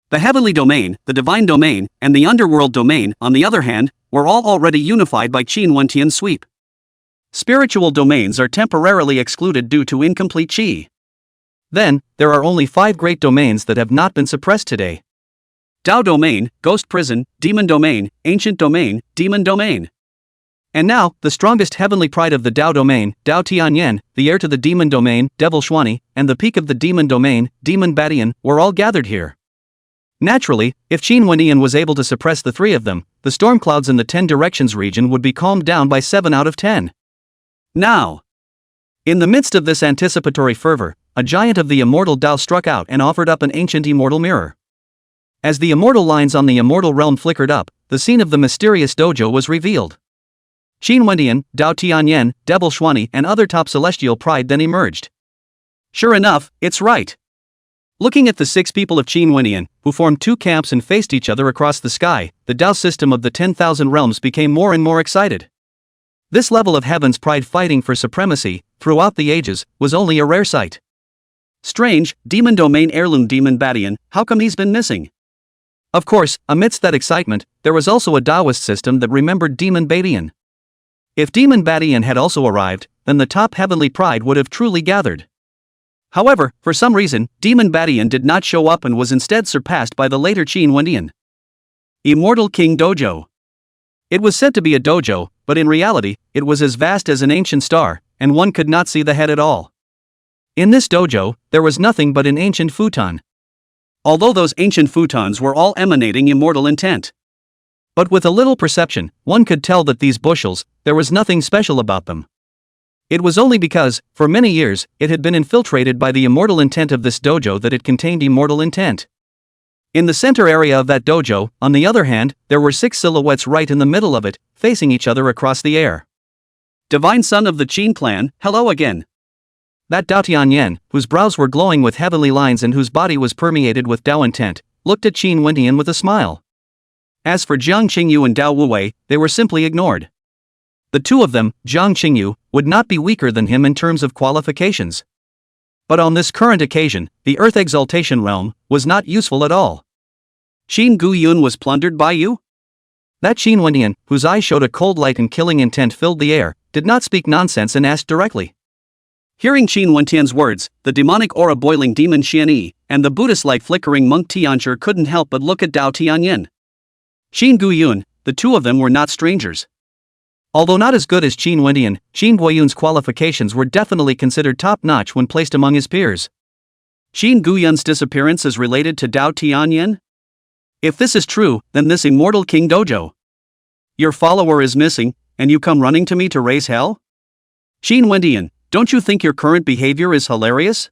The heavenly domain, the divine domain, and the underworld domain, on the other hand, were all already unified by Qin Wendian's sweep. Spiritual domains are temporarily excluded due to incomplete qi. Then, there are only 5 great domains that have not been suppressed today. Dao domain, ghost prison, demon domain, ancient domain, demon domain. And now, the strongest heavenly pride of the Tao domain, Tao Tianyan, the heir to the demon domain, Devil Xuani, and the peak of the demon domain, Demon Badian, were all gathered here. Naturally, if Qin Wendian was able to suppress the three of them, the storm clouds in the 10 directions region would be calmed down by 7 out of 10. Now, in the midst of this anticipatory fervor, a giant of the immortal Tao struck out and offered up an ancient immortal mirror. As the immortal lines on the immortal realm flickered up, the scene of the mysterious dojo was revealed. Qin Wendian, Tao Tianyan, Devil Xuani, and other top celestial pride then emerged. Sure enough, it's right. Looking at the 6 people of Qin Wendian, who formed 2 camps and faced each other across the sky, the Tao system of the 10,000 realms became more and more excited. This level of heaven's pride fighting for supremacy, throughout the ages, was only a rare sight. Strange, demon domain heirloom Demon Badian, how come he's been missing? Of course, amidst that excitement, there was also a Taoist system that remembered Demon Badian. If Demon Badian had also arrived, then the top heavenly pride would have truly gathered. However, for some reason, Demon Badian did not show up and was instead surpassed by the later Qin Wendian. Immortal King Dojo. It was said to be a dojo, but in reality, it was as vast as an ancient star, and one could not see the head at all. In this dojo, there was nothing but an ancient futon. Although those ancient futons were all emanating immortal intent. But with a little perception, one could tell that these bushels, there was nothing special about them. It was only because, for many years, it had been infiltrated by the immortal intent of this dojo that it contained immortal intent. In the center area of that dojo, on the other hand, there were 6 silhouettes right in the middle of it, facing each other across the air. Divine Son of the Qin clan, hello again. That Tao Tianyan, whose brows were glowing with heavenly lines and whose body was permeated with Tao intent, looked at Qin Wendian with a smile. As for Jiang Qingyu and Tao Wuwei, they were simply ignored. The two of them, Jiang Qingyu, would not be weaker than him in terms of qualifications. But on this current occasion, the Earth Exaltation Realm was not useful at all. Qin Guyun was plundered by you? That Qin Wendian, whose eyes showed a cold light and killing intent filled the air, did not speak nonsense and asked directly. Hearing Qin Wendian's words, the demonic aura boiling demon Xianyi, and the Buddhist-like flickering monk Tianchi couldn't help but look at Tao Tianyan. Qin Guyun, the two of them were not strangers. Although not as good as Qin Wendian, Qin Guiyun's qualifications were definitely considered top-notch when placed among his peers. Qin Guyun's disappearance is related to Tao Tianyan? If this is true, then this immortal King Dojo. Your follower is missing, and you come running to me to raise hell? Qin Wendian, don't you think your current behavior is hilarious?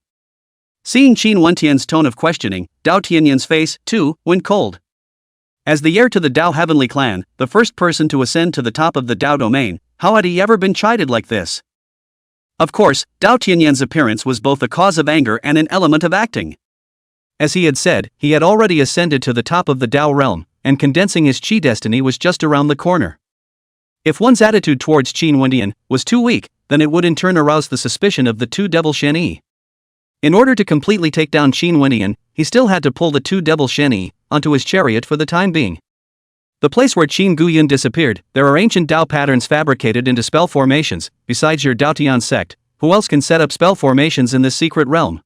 Seeing Qin Wendian's tone of questioning, Tao Tianyan's face, too, went cold. As the heir to the Tao Heavenly Clan, the first person to ascend to the top of the Tao domain, how had he ever been chided like this? Of course, Tao Tianyan's appearance was both a cause of anger and an element of acting. As he had said, he had already ascended to the top of the Tao realm, and condensing his Qi destiny was just around the corner. If one's attitude towards Qin Wendian was too weak, then it would in turn arouse the suspicion of the 2 Devil Xianyi. In order to completely take down Qin Wendian, he still had to pull the 2 Devil Xianyi onto his chariot for the time being. The place where Qin Guyun disappeared, there are ancient Tao patterns fabricated into spell formations. Besides your Tao Tian sect, who else can set up spell formations in this secret realm?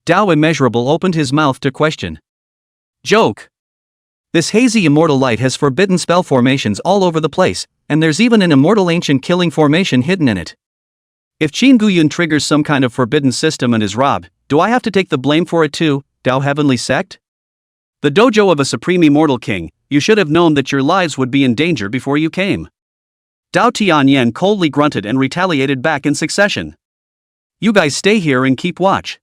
Tao Immeasurable opened his mouth to question. Joke. This hazy immortal light has forbidden spell formations all over the place, and there's even an immortal ancient killing formation hidden in it. If Qin Guyun triggers some kind of forbidden system and is robbed, do I have to take the blame for it too, Tao Heavenly Sect? The dojo of a supreme immortal king, you should have known that your lives would be in danger before you came. Tao Tianyan coldly grunted and retaliated back in succession. You guys stay here and keep watch.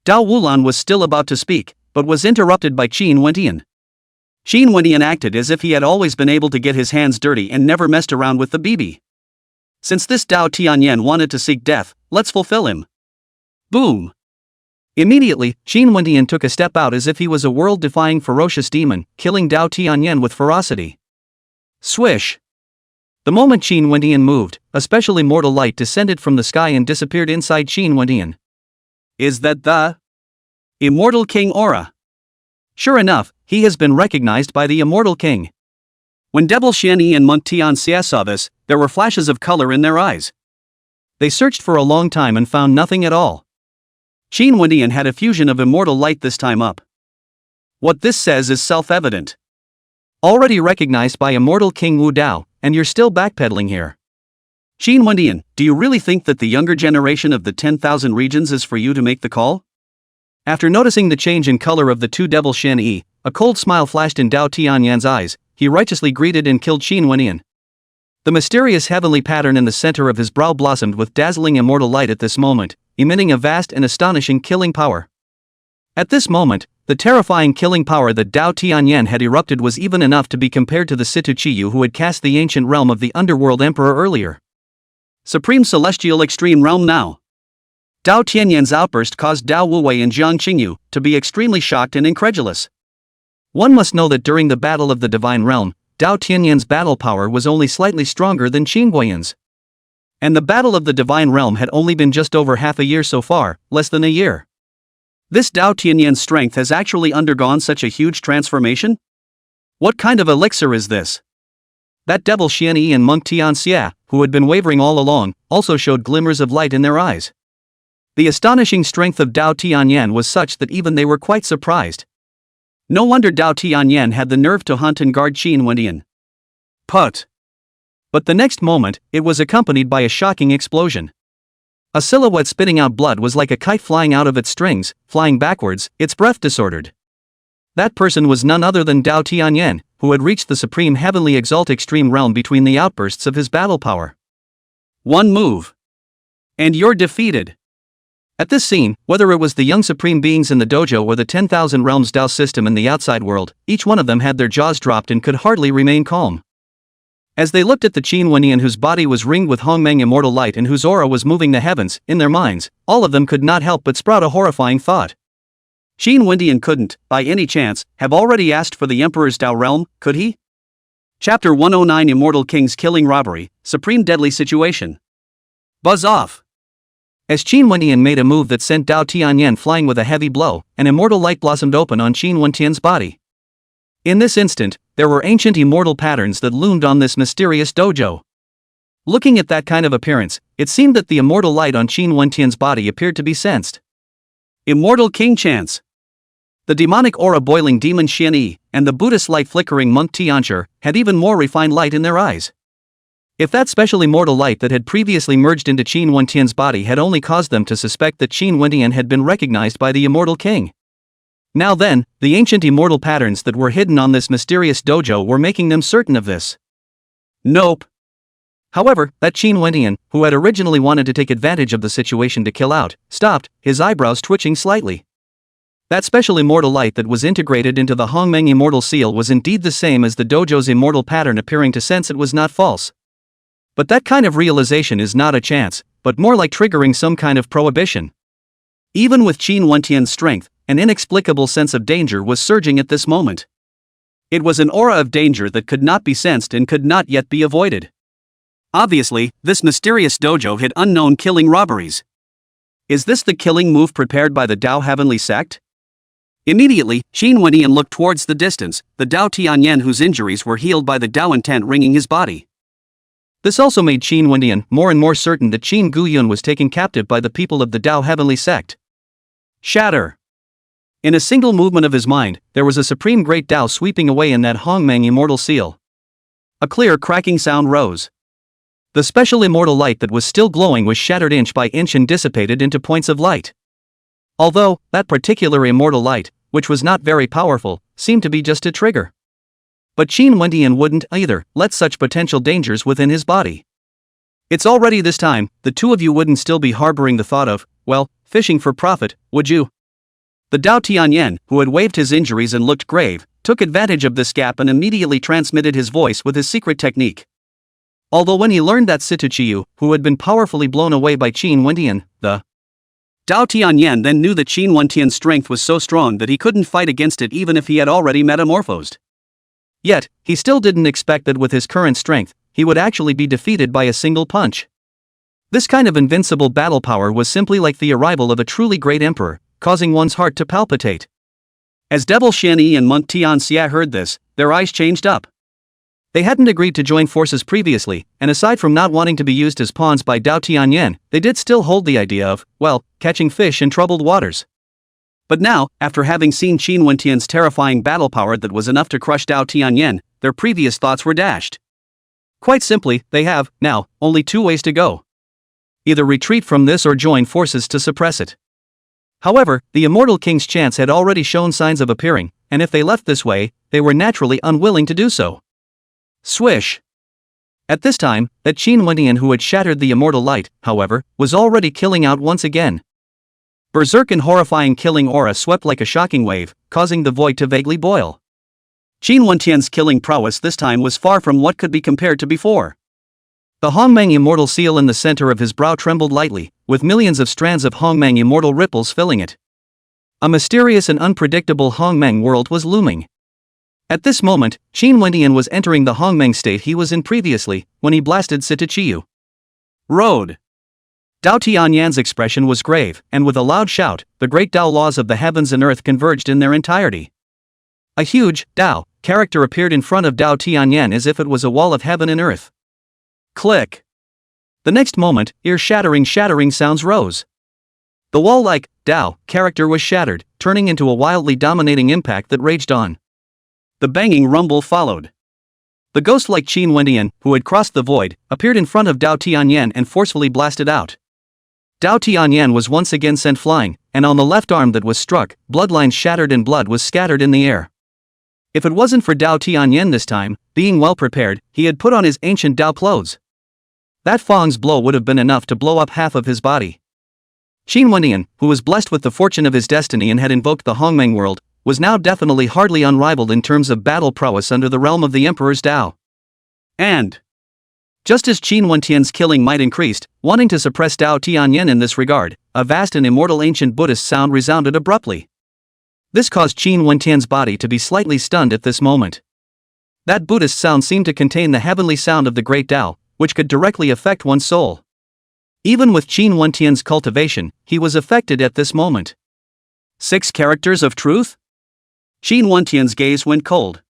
Tao Wulan was still about to speak, but was interrupted by Qin Wendian. Qin Wendian acted as if he had always been able to get his hands dirty and never messed around with the BB. Since this Tao Tianyan wanted to seek death, let's fulfill him. Boom! Immediately, Qin Wendian took a step out as if he was a world-defying ferocious demon, killing Tao Tianyan with ferocity. Swish! The moment Qin Wendian moved, a special immortal light descended from the sky and disappeared inside Qin Wendian. Is that the Immortal King aura? Sure enough, he has been recognized by the Immortal King. When Devil Xianyi and Monk Tianxia saw this, there were flashes of color in their eyes. They searched for a long time and found nothing at all. Qin Wendian had a fusion of immortal light this time up. What this says is self-evident. Already recognized by Immortal King Wu Dao, and you're still backpedaling here. Qin Wendian, do you really think that the younger generation of the 10,000 regions is for you to make the call? After noticing the change in color of the two devil Shen Yi, a cold smile flashed in Dao Tianyan's eyes. He righteously greeted and killed Qin Wendian. The mysterious heavenly pattern in the center of his brow blossomed with dazzling immortal light at this moment, emitting a vast and astonishing killing power. At this moment, the terrifying killing power that Dao Tianyan had erupted was even enough to be compared to the Situ Chiyu who had cast the ancient realm of the Underworld Emperor earlier. Supreme Celestial Extreme Realm now. Dao Tianyan's outburst caused Dao Wuwei and Jiang Qingyu to be extremely shocked and incredulous. One must know that during the Battle of the Divine Realm, Dao Tianyan's battle power was only slightly stronger than Qin Guoyan's. And the Battle of the Divine Realm had only been just over half a year so far, less than a year. This Dao Tianyan's strength has actually undergone such a huge transformation? What kind of elixir is this? That devil Xian Yi and monk Tian Xia, who had been wavering all along, also showed glimmers of light in their eyes. The astonishing strength of Dao Tianyan was such that even they were quite surprised. No wonder Dao Tianyan had the nerve to hunt and guard Qin Wendian. Put! But the next moment, it was accompanied by a shocking explosion. A silhouette spitting out blood was like a kite flying out of its strings, flying backwards, its breath disordered. That person was none other than Dao Tianyan, who had reached the supreme heavenly exalt extreme realm between the outbursts of his battle power. One move, and you're defeated. At this scene, whether it was the young supreme beings in the dojo or the 10,000 realms Dao system in the outside world, each one of them had their jaws dropped and could hardly remain calm. As they looked at the Qin Wendian whose body was ringed with Hongmeng immortal light and whose aura was moving the heavens, in their minds, all of them could not help but sprout a horrifying thought. Qin Wendian couldn't, by any chance, have already asked for the Emperor's Dao realm, could he? Chapter 109 Immortal Kings Killing Robbery, Supreme Deadly Situation. Buzz off! As Qin Wendian made a move that sent Dao Tianyan flying with a heavy blow, an immortal light blossomed open on Qin Wendian's body. In this instant, there were ancient immortal patterns that loomed on this mysterious dojo. Looking at that kind of appearance, it seemed that the immortal light on Qin Wendian's body appeared to be sensed. Immortal King Chance. The demonic aura boiling demon Xian Yi, and the Buddhist light flickering monk Tianshi, had even more refined light in their eyes. If that special immortal light that had previously merged into Qin Wendian's body had only caused them to suspect that Qin Wendian had been recognized by the immortal king. Now then, the ancient immortal patterns that were hidden on this mysterious dojo were making them certain of this. Nope. However, that Qin Wendian, who had originally wanted to take advantage of the situation to kill out, stopped, his eyebrows twitching slightly. That special immortal light that was integrated into the Hongmeng immortal seal was indeed the same as the dojo's immortal pattern, appearing to sense it was not false. But that kind of realization is not a chance, but more like triggering some kind of prohibition. Even with Qin Wendian's strength, an inexplicable sense of danger was surging at this moment. It was an aura of danger that could not be sensed and could not yet be avoided. Obviously, this mysterious dojo hid unknown killing robberies. Is this the killing move prepared by the Dao Heavenly Sect? Immediately, Qin Wendian looked towards the distance, the Dao Tianyan whose injuries were healed by the Dao intent ringing his body. This also made Qin Wendian more and more certain that Qin Guyun was taken captive by the people of the Dao Heavenly Sect. Shatter! In a single movement of his mind, there was a supreme great Dao sweeping away in that Hongmeng immortal seal. A clear cracking sound rose. The special immortal light that was still glowing was shattered inch by inch and dissipated into points of light. Although, that particular immortal light, which was not very powerful, seemed to be just a trigger. But Qin Wendian wouldn't, either, let such potential dangers within his body. It's already this time, the two of you wouldn't still be harboring the thought of, well, fishing for profit, would you? The Dao Tianyan, who had waved his injuries and looked grave, took advantage of this gap and immediately transmitted his voice with his secret technique. Although when he learned that Situ Chiyu, who had been powerfully blown away by Qin Wendian, the Dao Tianyan then knew that Qin Wendian's strength was so strong that he couldn't fight against it even if he had already metamorphosed. Yet, he still didn't expect that with his current strength, he would actually be defeated by a single punch. This kind of invincible battle power was simply like the arrival of a truly great emperor, causing one's heart to palpitate. As Devil Xian Yi and Monk Tian Xia heard this, their eyes changed up. They hadn't agreed to join forces previously, and aside from not wanting to be used as pawns by Dao Tianyan, they did still hold the idea of, well, catching fish in troubled waters. But now, after having seen Qin Wendian's terrifying battle power that was enough to crush Dao Tianyan, their previous thoughts were dashed. Quite simply, they have, now, only two ways to go. Either retreat from this or join forces to suppress it. However, the Immortal King's chance had already shown signs of appearing, and if they left this way, they were naturally unwilling to do so. Swish! At this time, that Qin Wendian who had shattered the immortal light, however, was already killing out once again. Berserk and horrifying killing aura swept like a shocking wave, causing the void to vaguely boil. Qin Wendian's killing prowess this time was far from what could be compared to before. The Hongmeng immortal seal in the center of his brow trembled lightly, with millions of strands of Hongmeng immortal ripples filling it. A mysterious and unpredictable Hongmeng world was looming. At this moment, Qin Wendian was entering the Hongmeng state he was in previously, when he blasted Sitachiyu. Road. Dao Tianyan's expression was grave, and with a loud shout, the great Dao laws of the heavens and earth converged in their entirety. A huge, Dao, character appeared in front of Dao Tianyan as if it was a wall of heaven and earth. Click. The next moment, ear-shattering sounds rose. The wall-like, Dao, character was shattered, turning into a wildly dominating impact that raged on. The banging rumble followed. The ghost-like Qin Wendian, who had crossed the void, appeared in front of Dao Tianyan and forcefully blasted out. Dao Tianyan was once again sent flying, and on the left arm that was struck, bloodlines shattered and blood was scattered in the air. If it wasn't for Dao Tianyan this time, being well prepared, he had put on his ancient Dao clothes. That Fang's blow would have been enough to blow up half of his body. Qin Wendian, who was blessed with the fortune of his destiny and had invoked the Hongmeng world, was now definitely hardly unrivaled in terms of battle prowess under the realm of the Emperor's Dao. And just as Qin Wendian's killing might increased, wanting to suppress Dao Tianyan in this regard, a vast and immortal ancient Buddhist sound resounded abruptly. This caused Qin Wendian's body to be slightly stunned at this moment. That Buddhist sound seemed to contain the heavenly sound of the great Dao, which could directly affect one's soul. Even with Qin Wendian's cultivation, he was affected at this moment. 6 characters of truth? Qin Wendian's gaze went cold.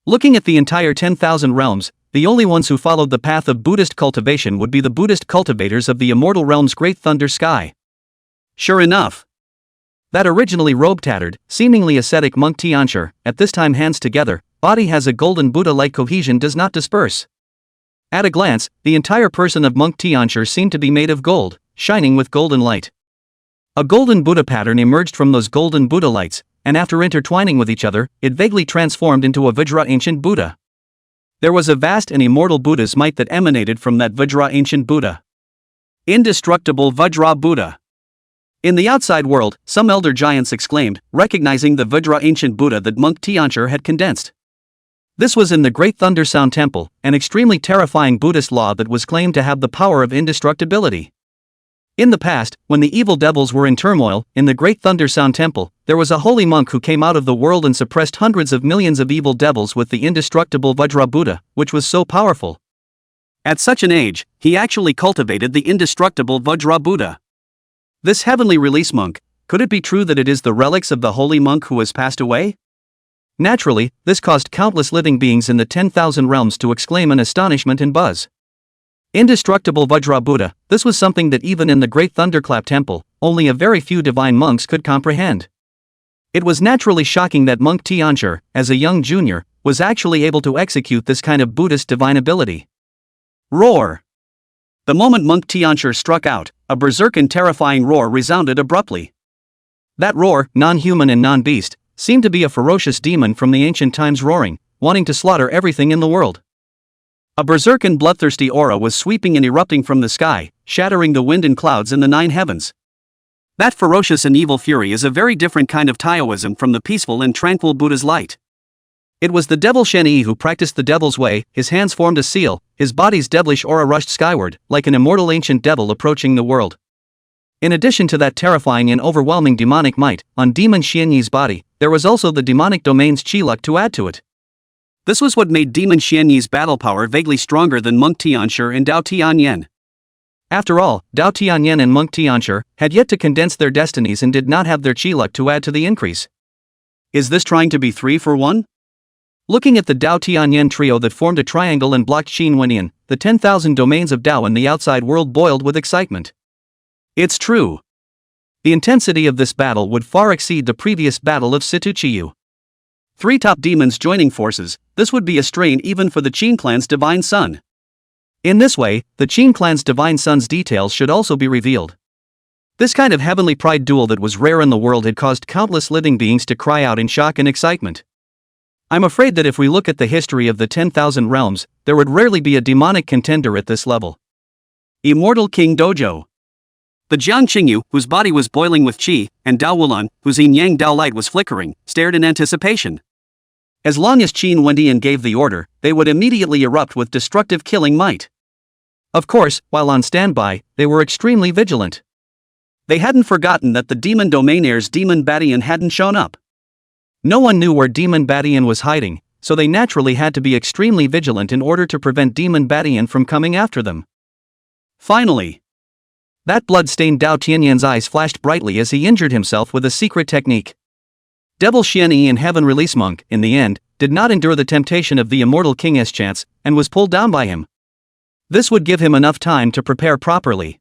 Looking at the entire 10,000 realms, the only ones who followed the path of Buddhist cultivation would be the Buddhist cultivators of the immortal realm's great thunder sky. Sure enough. That originally robe-tattered, seemingly ascetic monk Tianshi, at this time hands together, body has a golden Buddha-like cohesion does not disperse. At a glance, the entire person of monk Tianshi seemed to be made of gold, shining with golden light. A golden Buddha pattern emerged from those golden Buddha lights, and after intertwining with each other, it vaguely transformed into a Vajra ancient Buddha. There was a vast and immortal Buddha's might that emanated from that Vajra ancient Buddha. Indestructible Vajra Buddha. In the outside world, some elder giants exclaimed, recognizing the Vajra ancient Buddha that monk Tianshi had condensed. This was in the Great Thunder Sound Temple, an extremely terrifying Buddhist law that was claimed to have the power of indestructibility. In the past, when the evil devils were in turmoil, in the Great Thunder Sound Temple, there was a holy monk who came out of the world and suppressed hundreds of millions of evil devils with the indestructible Vajra Buddha, which was so powerful. At such an age, he actually cultivated the indestructible Vajra Buddha. This heavenly release monk, could it be true that it is the relics of the holy monk who has passed away? Naturally, this caused countless living beings in the 10,000 realms to exclaim in astonishment and buzz. Indestructible Vajra Buddha, this was something that even in the Great Thunderclap Temple, only a very few divine monks could comprehend. It was naturally shocking that monk Tianshi, as a young junior, was actually able to execute this kind of Buddhist divine ability. Roar! The moment monk Tianshi struck out, a berserk and terrifying roar resounded abruptly. That roar, non-human and non-beast, seemed to be a ferocious demon from the ancient times roaring, wanting to slaughter everything in the world. A berserk and bloodthirsty aura was sweeping and erupting from the sky, shattering the wind and clouds in the 9 heavens. That ferocious and evil fury is a very different kind of Taoism from the peaceful and tranquil Buddha's light. It was the devil Shen Yi who practiced the devil's way, his hands formed a seal, his body's devilish aura rushed skyward, like an immortal ancient devil approaching the world. In addition to that terrifying and overwhelming demonic might, on demon Shen Yi's body, there was also the demonic domain's chi luck to add to it. This was what made demon Shen Yi's battle power vaguely stronger than monk Tianshi and Dao Tianyan. After all, Dao Tianyan and monk Tianshi had yet to condense their destinies and did not have their chi luck to add to the increase. Is this trying to be 3 for 1? Looking at the Dao Tianyan trio that formed a triangle and blocked Qin Wendian, the 10,000 domains of Dao in the outside world boiled with excitement. It's true. The intensity of this battle would far exceed the previous battle of Sitachiyu. Three top demons joining forces, this would be a strain even for the Qin clan's divine son. In this way, the Qin clan's divine son's details should also be revealed. This kind of heavenly pride duel that was rare in the world had caused countless living beings to cry out in shock and excitement. I'm afraid that if we look at the history of the 10,000 realms, there would rarely be a demonic contender at this level. Immortal King Dojo. The Jiang Qingyu, whose body was boiling with qi, and Dao Wulan, whose yin-yang Dao light was flickering, stared in anticipation. As long as Qin Wendian gave the order, they would immediately erupt with destructive killing might. Of course, while on standby, they were extremely vigilant. They hadn't forgotten that the demon domainaire's demon Badian hadn't shown up. No one knew where Demon Badian was hiding, so they naturally had to be extremely vigilant in order to prevent Demon Badian from coming after them. Finally, that blood-stained Dao Tianyan's eyes flashed brightly as he injured himself with a secret technique. Devil Xianyi and Heaven Release Monk, in the end, did not endure the temptation of the Immortal King's chance, and was pulled down by him. This would give him enough time to prepare properly.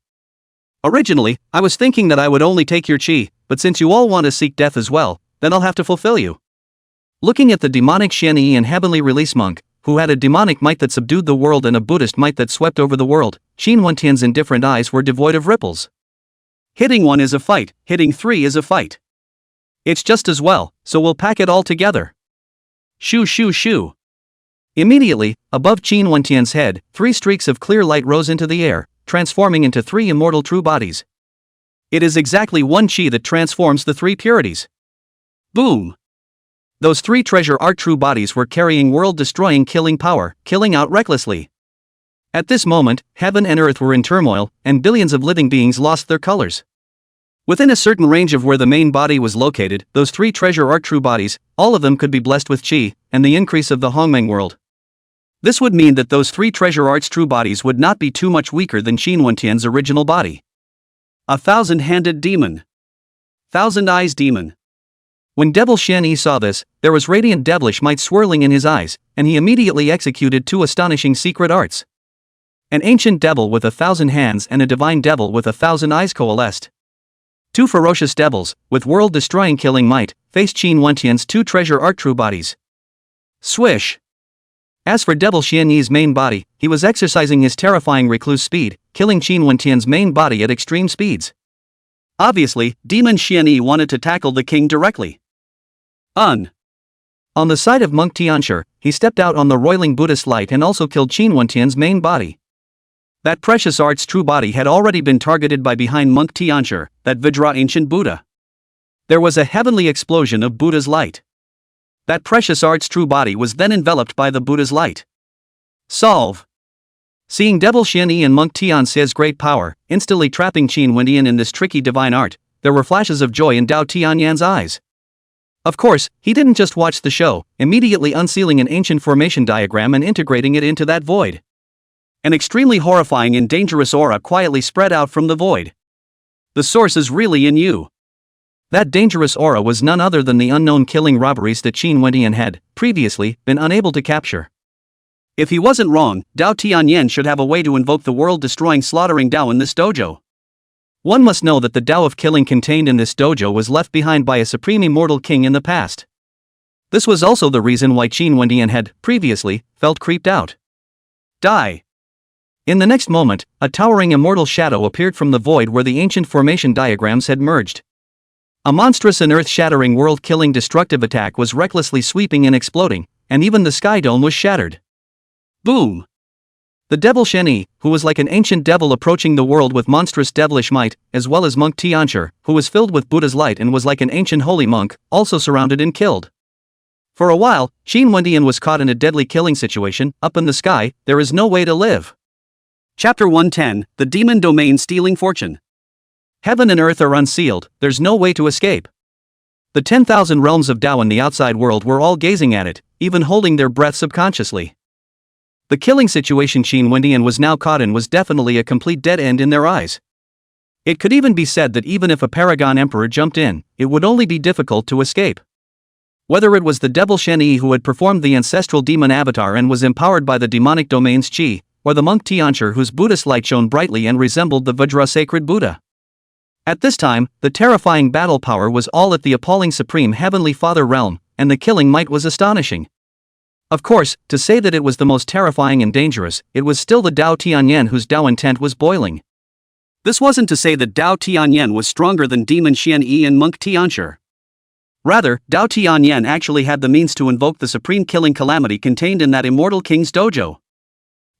Originally, I was thinking that I would only take your qi, but since you all want to seek death as well, then I'll have to fulfill you. Looking at the demonic Xianyi and Heavenly Release Monk, who had a demonic might that subdued the world and a Buddhist might that swept over the world, Qin Wentian's indifferent eyes were devoid of ripples. Hitting one is a fight, hitting three is a fight. It's just as well, so we'll pack it all together. Shoo shoo shoo. Immediately, above Qin Wentian's head, three streaks of clear light rose into the air, transforming into three immortal true bodies. It is exactly one qi that transforms the three purities. Boom! Those three treasure art true bodies were carrying world-destroying killing power, killing out recklessly. At this moment, heaven and earth were in turmoil, and billions of living beings lost their colors. Within a certain range of where the main body was located, those three treasure art true bodies, all of them could be blessed with qi, and the increase of the Hongmeng world. This would mean that those three treasure arts true bodies would not be too much weaker than Qin Wentian's original body. A thousand-handed demon. Thousand eyes demon. When Devil Xianyi saw this, there was radiant devilish might swirling in his eyes, and he immediately executed two astonishing secret arts. An ancient devil with 1,000 hands and a divine devil with 1,000 eyes coalesced. Two ferocious devils, with world-destroying killing might, faced Qin Wentian's two treasure art true bodies. Swish! As for Devil Xianyi's main body, he was exercising his terrifying recluse speed, killing Qin Wentian's main body at extreme speeds. Obviously, Demon Xianyi wanted to tackle the king directly. On the side of Monk Tianshi, he stepped out on the roiling Buddhist light and also killed Qin Wentian's main body. That precious art's true body had already been targeted by behind Monk Tianshi, that Vajra ancient Buddha. There was a heavenly explosion of Buddha's light. That precious art's true body was then enveloped by the Buddha's light. Solve! Seeing Devil Xianyi and Monk Tianxi's great power, instantly trapping Qin Wendian in this tricky divine art, there were flashes of joy in Dao Tianyan's eyes. Of course, he didn't just watch the show, immediately unsealing an ancient formation diagram and integrating it into that void. An extremely horrifying and dangerous aura quietly spread out from the void. The source is really in you. That dangerous aura was none other than the unknown killing robberies that Qin Wendian had, previously, been unable to capture. If he wasn't wrong, Dao Tianyan should have a way to invoke the world-destroying slaughtering Dao in this dojo. One must know that the Dao of killing contained in this dojo was left behind by a supreme immortal king in the past. This was also the reason why Qin Wendian had, previously, felt creeped out. Die! In the next moment, a towering immortal shadow appeared from the void where the ancient formation diagrams had merged. A monstrous and earth-shattering world-killing destructive attack was recklessly sweeping and exploding, and even the sky dome was shattered. Boom! The Devil Xianyi, who was like an ancient devil approaching the world with monstrous devilish might, as well as Monk Tianshi, who was filled with Buddha's light and was like an ancient holy monk, also surrounded and killed. For a while, Qin Wendian was caught in a deadly killing situation. Up in the sky, there is no way to live. Chapter 110, The Demon Domain Stealing Fortune. Heaven and earth are unsealed, there's no way to escape. The 10,000 realms of Tao in the outside world were all gazing at it, even holding their breath subconsciously. The killing situation Qin Wendian was now caught in was definitely a complete dead end in their eyes. It could even be said that even if a paragon emperor jumped in, it would only be difficult to escape. Whether it was the Devil Xianyi who had performed the ancestral demon avatar and was empowered by the demonic domain's qi, or the Monk Tianshi whose Buddhist light shone brightly and resembled the Vajra sacred Buddha. At this time, the terrifying battle power was all at the appalling Supreme Heavenly Father realm, and the killing might was astonishing. Of course, to say that it was the most terrifying and dangerous, it was still the Dao Tianyan whose Dao intent was boiling. This wasn't to say that Dao Tianyan was stronger than Demon Xian Yi and Monk Tianshi. Rather, Dao Tianyan actually had the means to invoke the supreme killing calamity contained in that immortal king's dojo.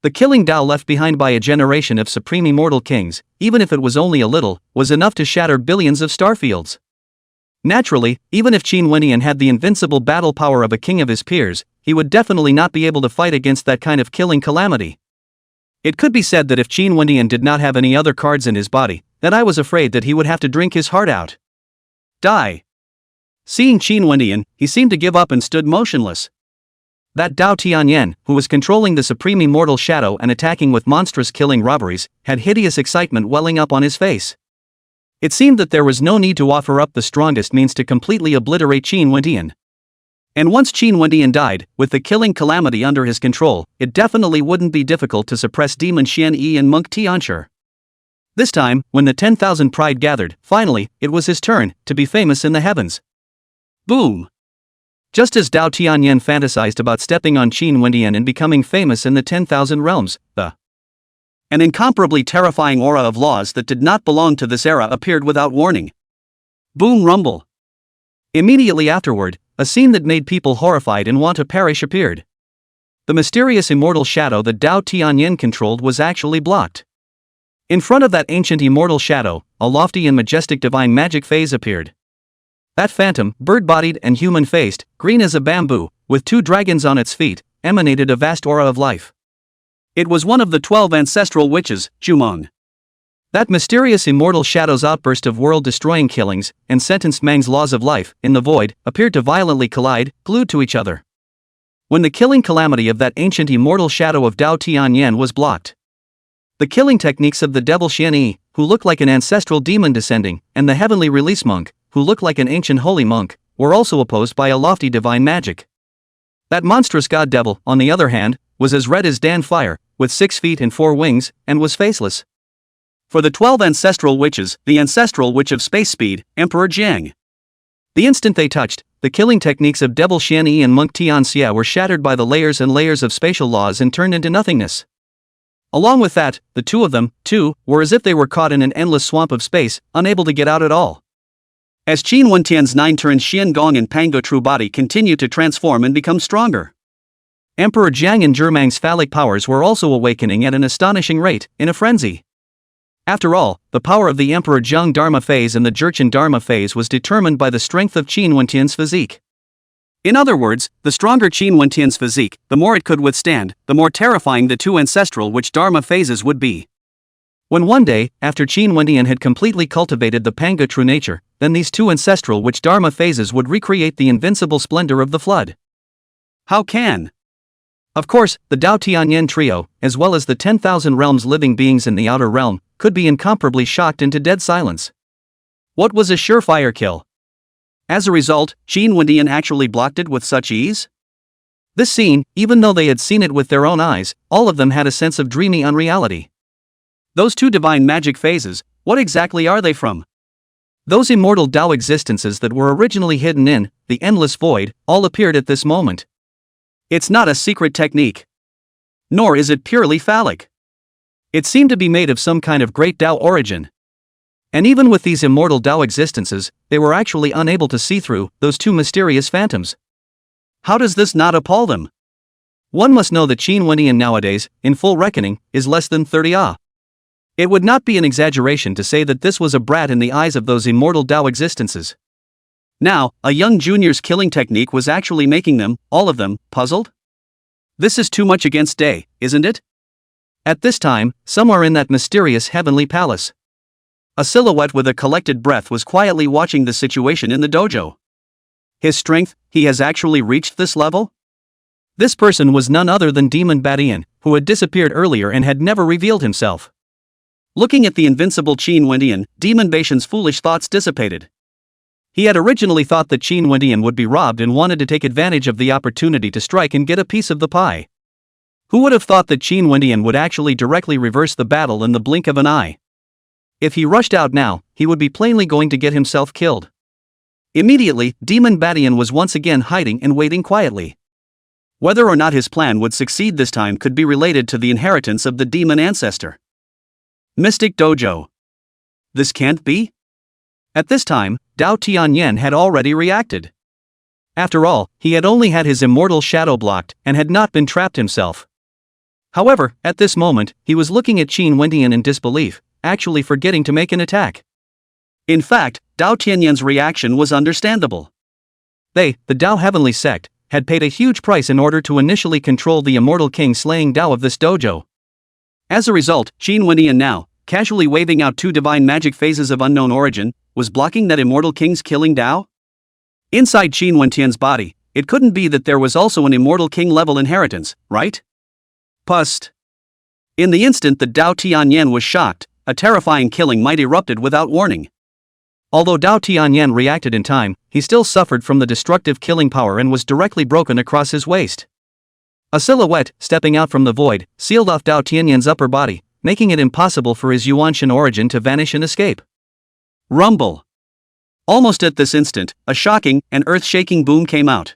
The killing Dao left behind by a generation of supreme immortal kings, even if it was only a little, was enough to shatter billions of starfields. Naturally, even if Qin Wenyan had the invincible battle power of a king of his peers, he would definitely not be able to fight against that kind of killing calamity. It could be said that if Qin Wenyan did not have any other cards in his body, then I was afraid that he would have to drink his heart out. Die. Seeing Qin Wenyan, he seemed to give up and stood motionless. That Dao Tianyan, who was controlling the supreme immortal shadow and attacking with monstrous killing robberies, had hideous excitement welling up on his face. It seemed that there was no need to offer up the strongest means to completely obliterate Qin Wenyan. And once Qin Wenyan died, with the killing calamity under his control, it definitely wouldn't be difficult to suppress Demon Xian Yi and Monk Tianshi. This time, when the 10,000 pride gathered, finally, it was his turn to be famous in the heavens. Boom! Just as Dao Tianyan fantasized about stepping on Qin Wenyan and becoming famous in the 10,000 realms, an incomparably terrifying aura of laws that did not belong to this era appeared without warning. Boom rumble! Immediately afterward, a scene that made people horrified and want to perish appeared. The mysterious immortal shadow that Dao Tianyan controlled was actually blocked. In front of that ancient immortal shadow, a lofty and majestic divine magic phase appeared. That phantom, bird-bodied and human-faced, green as a bamboo, with 2 dragons on its feet, emanated a vast aura of life. It was one of the 12 ancestral witches, Jumong. That mysterious immortal shadow's outburst of world-destroying killings, and sentenced Mang's laws of life, in the void, appeared to violently collide, glued to each other. When the killing calamity of that ancient immortal shadow of Dao Tianyan was blocked, the killing techniques of the devil Xian Yi, who looked like an ancestral demon descending, and the heavenly release monk, who looked like an ancient holy monk, were also opposed by a lofty divine magic. That monstrous god devil, on the other hand, was as red as Dan fire, with 6 feet and 4 wings, and was faceless. For the 12 ancestral witches, the ancestral witch of space speed, Emperor Jiang. The instant they touched, the killing techniques of Devil Xian Yi and Monk Tianxia were shattered by the layers and layers of spatial laws and turned into nothingness. Along with that, the two of them, too, were as if they were caught in an endless swamp of space, unable to get out at all. As Qin Wentian's 9-turn Xian Gong and Pango true body continued to transform and become stronger, Emperor Jiang and Zhimang's phallic powers were also awakening at an astonishing rate, in a frenzy. After all, the power of the Emperor Jiang Dharma phase and the Jurchen Dharma phase was determined by the strength of Qin Wentian's physique. In other words, the stronger Qin Wentian's physique, the more it could withstand, the more terrifying the 2 ancestral witch Dharma phases would be. When one day, after Qin Wentian had completely cultivated the Panga true nature, then these 2 ancestral witch Dharma phases would recreate the invincible splendor of the flood. How can? Of course, the Dao Tianyan trio, as well as the 10,000 realms living beings in the outer realm, could be incomparably shocked into dead silence. What was a surefire kill? As a result, Qin Wentian actually blocked it with such ease? This scene, even though they had seen it with their own eyes, all of them had a sense of dreamy unreality. Those 2 divine magic phases, what exactly are they from? Those immortal Dao existences that were originally hidden in the endless void, all appeared at this moment. It's not a secret technique. Nor is it purely phallic. It seemed to be made of some kind of great Dao origin. And even with these immortal Dao existences, they were actually unable to see through those 2 mysterious phantoms. How does this not appall them? One must know that Qin Wentian nowadays, in full reckoning, is less than 30 ah. It would not be an exaggeration to say that this was a brat in the eyes of those immortal Dao existences. Now, a young junior's killing technique was actually making them, all of them, puzzled? This is too much against day, isn't it? At this time, somewhere in that mysterious heavenly palace, a silhouette with a collected breath was quietly watching the situation in the dojo. His strength, he has actually reached this level? This person was none other than Demon Badian, who had disappeared earlier and had never revealed himself. Looking at the invincible Qin Wentian, Demon Badian's foolish thoughts dissipated. He had originally thought that Qin Wentian would be robbed and wanted to take advantage of the opportunity to strike and get a piece of the pie. Who would have thought that Qin Wentian would actually directly reverse the battle in the blink of an eye? If he rushed out now, he would be plainly going to get himself killed. Immediately, Demon Badian was once again hiding and waiting quietly. Whether or not his plan would succeed this time could be related to the inheritance of the demon ancestor. Mystic Dojo. This can't be? At this time, Dao Tianyan had already reacted. After all, he had only had his immortal shadow blocked and had not been trapped himself. However, at this moment, he was looking at Qin Wendian in disbelief, actually forgetting to make an attack. In fact, Dao Tianyan's reaction was understandable. They, the Dao Heavenly Sect, had paid a huge price in order to initially control the immortal king slaying Dao of this dojo. As a result, Qin Wendian now, casually waving out 2 divine magic phases of unknown origin, was blocking that immortal king's killing Dao? Inside Qin Wendian's body, it couldn't be that there was also an immortal king level inheritance, right? Pust. In the instant that Dao Tianyan was shocked, a terrifying killing might erupted without warning. Although Dao Tianyan reacted in time, he still suffered from the destructive killing power and was directly broken across his waist. A silhouette, stepping out from the void, sealed off Dao Tianyan's upper body, making it impossible for his Yuanshan origin to vanish and escape. Rumble. Almost at this instant, a shocking and earth-shaking boom came out.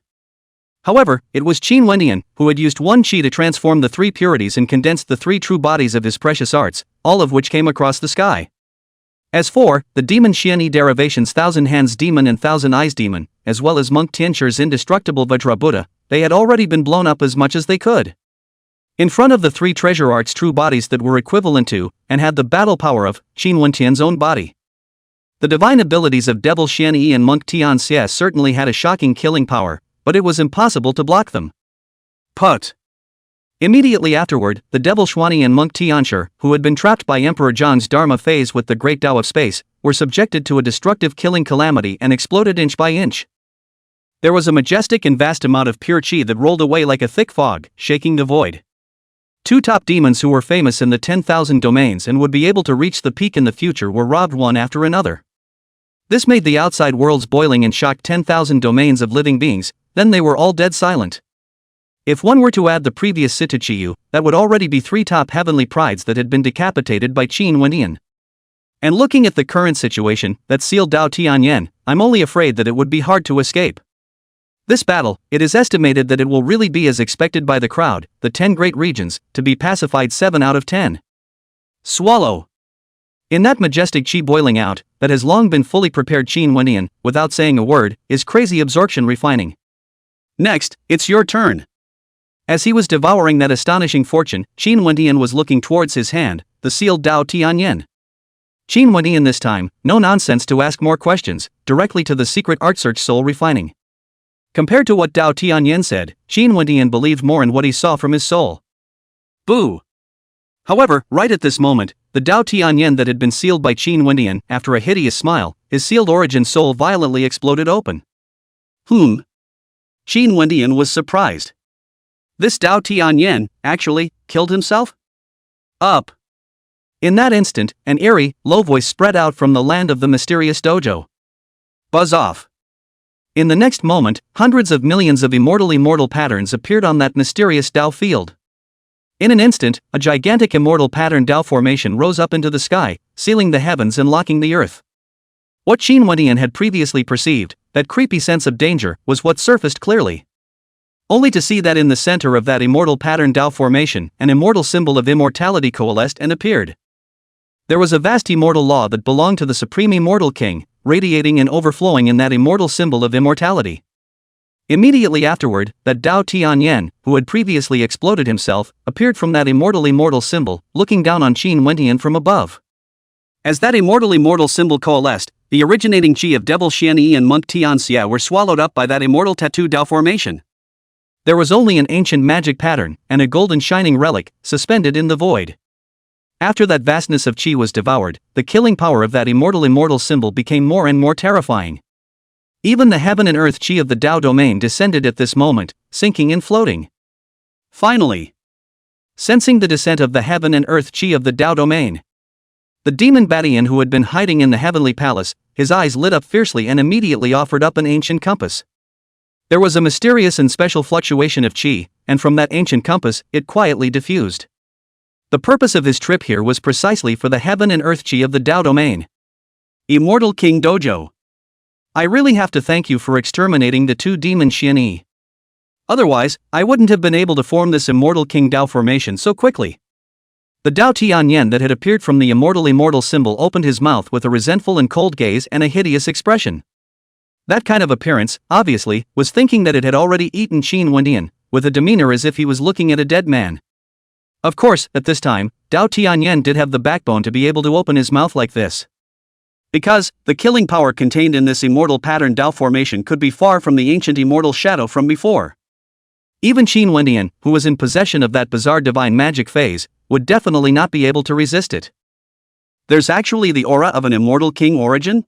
However, it was Qin Wendian, who had used 1 qi to transform the 3 purities and condensed the 3 true bodies of his precious arts, all of which came across the sky. As for the demon Xianyi derivations 1,000 Hands Demon and 1,000 Eyes Demon, as well as Monk Tianshur's indestructible Vajra Buddha, they had already been blown up as much as they could. In front of the 3 treasure arts true bodies that were equivalent to, and had the battle power of, Qin Wendian's own body. The divine abilities of Devil Xianyi and Monk Tianxie certainly had a shocking killing power, but it was impossible to block them. Put. Immediately afterward, the Devil Xuanyi and Monk Tianshur, who had been trapped by Emperor Zhang's Dharma phase with the Great Tao of Space, were subjected to a destructive killing calamity and exploded inch by inch. There was a majestic and vast amount of pure qi that rolled away like a thick fog, shaking the void. 2 top demons who were famous in the 10,000 domains and would be able to reach the peak in the future were robbed one after another. This made the outside worlds boiling and shocked 10,000 domains of living beings, then they were all dead silent. If one were to add the previous Sitachiyu, that would already be 3 top heavenly prides that had been decapitated by Qin Wendian. And looking at the current situation that sealed Dao Tianyan, I'm only afraid that it would be hard to escape. This battle, it is estimated that it will really be as expected by the crowd, the 10 great regions, to be pacified 7 out of 10. Swallow. In that majestic qi boiling out, that has long been fully prepared Qin Wendian, without saying a word, is crazy absorption refining. Next, it's your turn. As he was devouring that astonishing fortune, Qin Wendian was looking towards his hand, the sealed Dao Tianyan. Qin Wendian this time, no nonsense to ask more questions, directly to the secret art search soul refining. Compared to what Dao Tianyan said, Qin Wendian believed more in what he saw from his soul. Boo! However, right at this moment, the Dao Tianyan that had been sealed by Qin Wendian, after a hideous smile, his sealed origin soul violently exploded open. Qin Wendian was surprised. This Dao Tianyan, actually, killed himself? Up. In that instant, an eerie, low voice spread out from the land of the mysterious dojo. Buzz off. In the next moment, hundreds of millions of immortal patterns appeared on that mysterious Dao field. In an instant, a gigantic immortal pattern Dao formation rose up into the sky, sealing the heavens and locking the earth. What Qin Wendian had previously perceived, that creepy sense of danger, was what surfaced clearly. Only to see that in the center of that immortal pattern Dao formation, an immortal symbol of immortality coalesced and appeared. There was a vast immortal law that belonged to the Supreme Immortal King, radiating and overflowing in that immortal symbol of immortality. Immediately afterward, that Dao Tianyan, who had previously exploded himself, appeared from that immortal symbol, looking down on Qin Wendian from above. As that immortal symbol coalesced, the originating qi of Devil Xianyi and Monk Tianxie were swallowed up by that immortal tattoo Dao formation. There was only an ancient magic pattern, and a golden shining relic, suspended in the void. After that vastness of qi was devoured, the killing power of that immortal symbol became more and more terrifying. Even the heaven and earth qi of the Dao domain descended at this moment, sinking and floating. Finally, sensing the descent of the heaven and earth qi of the Dao domain, the demon Badian who had been hiding in the heavenly palace, his eyes lit up fiercely and immediately offered up an ancient compass. There was a mysterious and special fluctuation of qi, and from that ancient compass, it quietly diffused. The purpose of his trip here was precisely for the heaven and earth qi of the Dao domain. Immortal King Dojo. I really have to thank you for exterminating the two demon Xian. Otherwise, I wouldn't have been able to form this immortal King Dao formation so quickly. The Dao Tianyan that had appeared from the immortal symbol opened his mouth with a resentful and cold gaze and a hideous expression. That kind of appearance, obviously, was thinking that it had already eaten Qin Wendian, with a demeanor as if he was looking at a dead man. Of course, at this time, Dao Tianyan did have the backbone to be able to open his mouth like this. Because, the killing power contained in this immortal pattern Dao formation could be far from the ancient immortal shadow from before. Even Qin Wendian, who was in possession of that bizarre divine magic phase, would definitely not be able to resist it. There's actually the aura of an immortal king origin?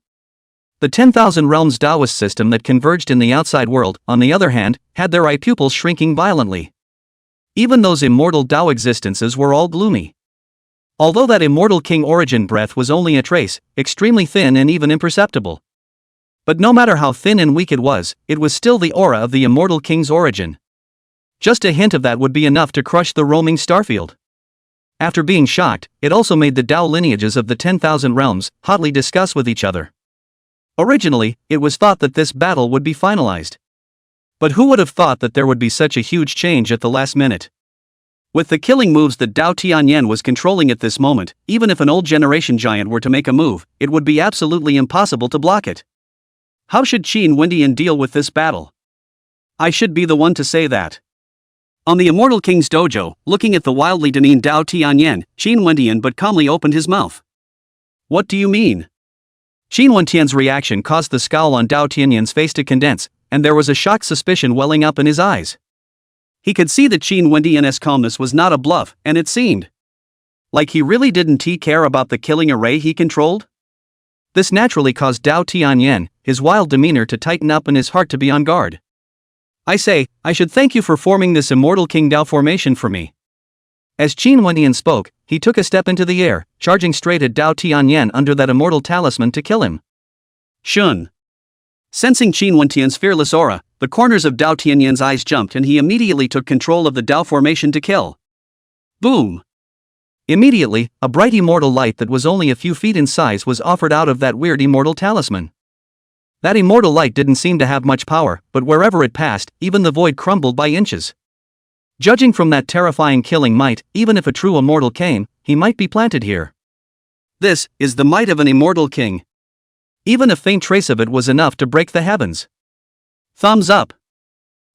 The 10,000 Realms Taoist system that converged in the outside world, on the other hand, had their eye pupils shrinking violently. Even those immortal Tao existences were all gloomy. Although that immortal king origin breath was only a trace, extremely thin and even imperceptible. But no matter how thin and weak it was still the aura of the immortal king's origin. Just a hint of that would be enough to crush the roaming starfield. After being shocked, it also made the Tao lineages of the 10,000 realms hotly discuss with each other. Originally, it was thought that this battle would be finalized. But who would have thought that there would be such a huge change at the last minute? With the killing moves that Dao Tianyan was controlling at this moment, even if an old generation giant were to make a move, it would be absolutely impossible to block it. How should Qin Wendian deal with this battle? I should be the one to say that. On the Immortal King's dojo, looking at the wildly demeaned Dao Tianyan, Qin Wendian but calmly opened his mouth. What do you mean? Qin Wendian's reaction caused the scowl on Dao Tianyan's face to condense, and there was a shocked suspicion welling up in his eyes. He could see that Qin Wendian's calmness was not a bluff, and it seemed like he really didn't care about the killing array he controlled. This naturally caused Dao Tianyan, his wild demeanor to tighten up and his heart to be on guard. I say, I should thank you for forming this immortal King Dao formation for me. As Qin Wendian spoke, he took a step into the air, charging straight at Dao Tianyan under that immortal talisman to kill him. Shun. Sensing Qin Wendian's fearless aura, the corners of Dao Tianyan's eyes jumped and he immediately took control of the Dao formation to kill. Boom! Immediately, a bright immortal light that was only a few feet in size was offered out of that weird immortal talisman. That immortal light didn't seem to have much power, but wherever it passed, even the void crumbled by inches. Judging from that terrifying killing might, even if a true immortal came, he might be planted here. This is the might of an immortal king. Even a faint trace of it was enough to break the heavens. Thumbs up.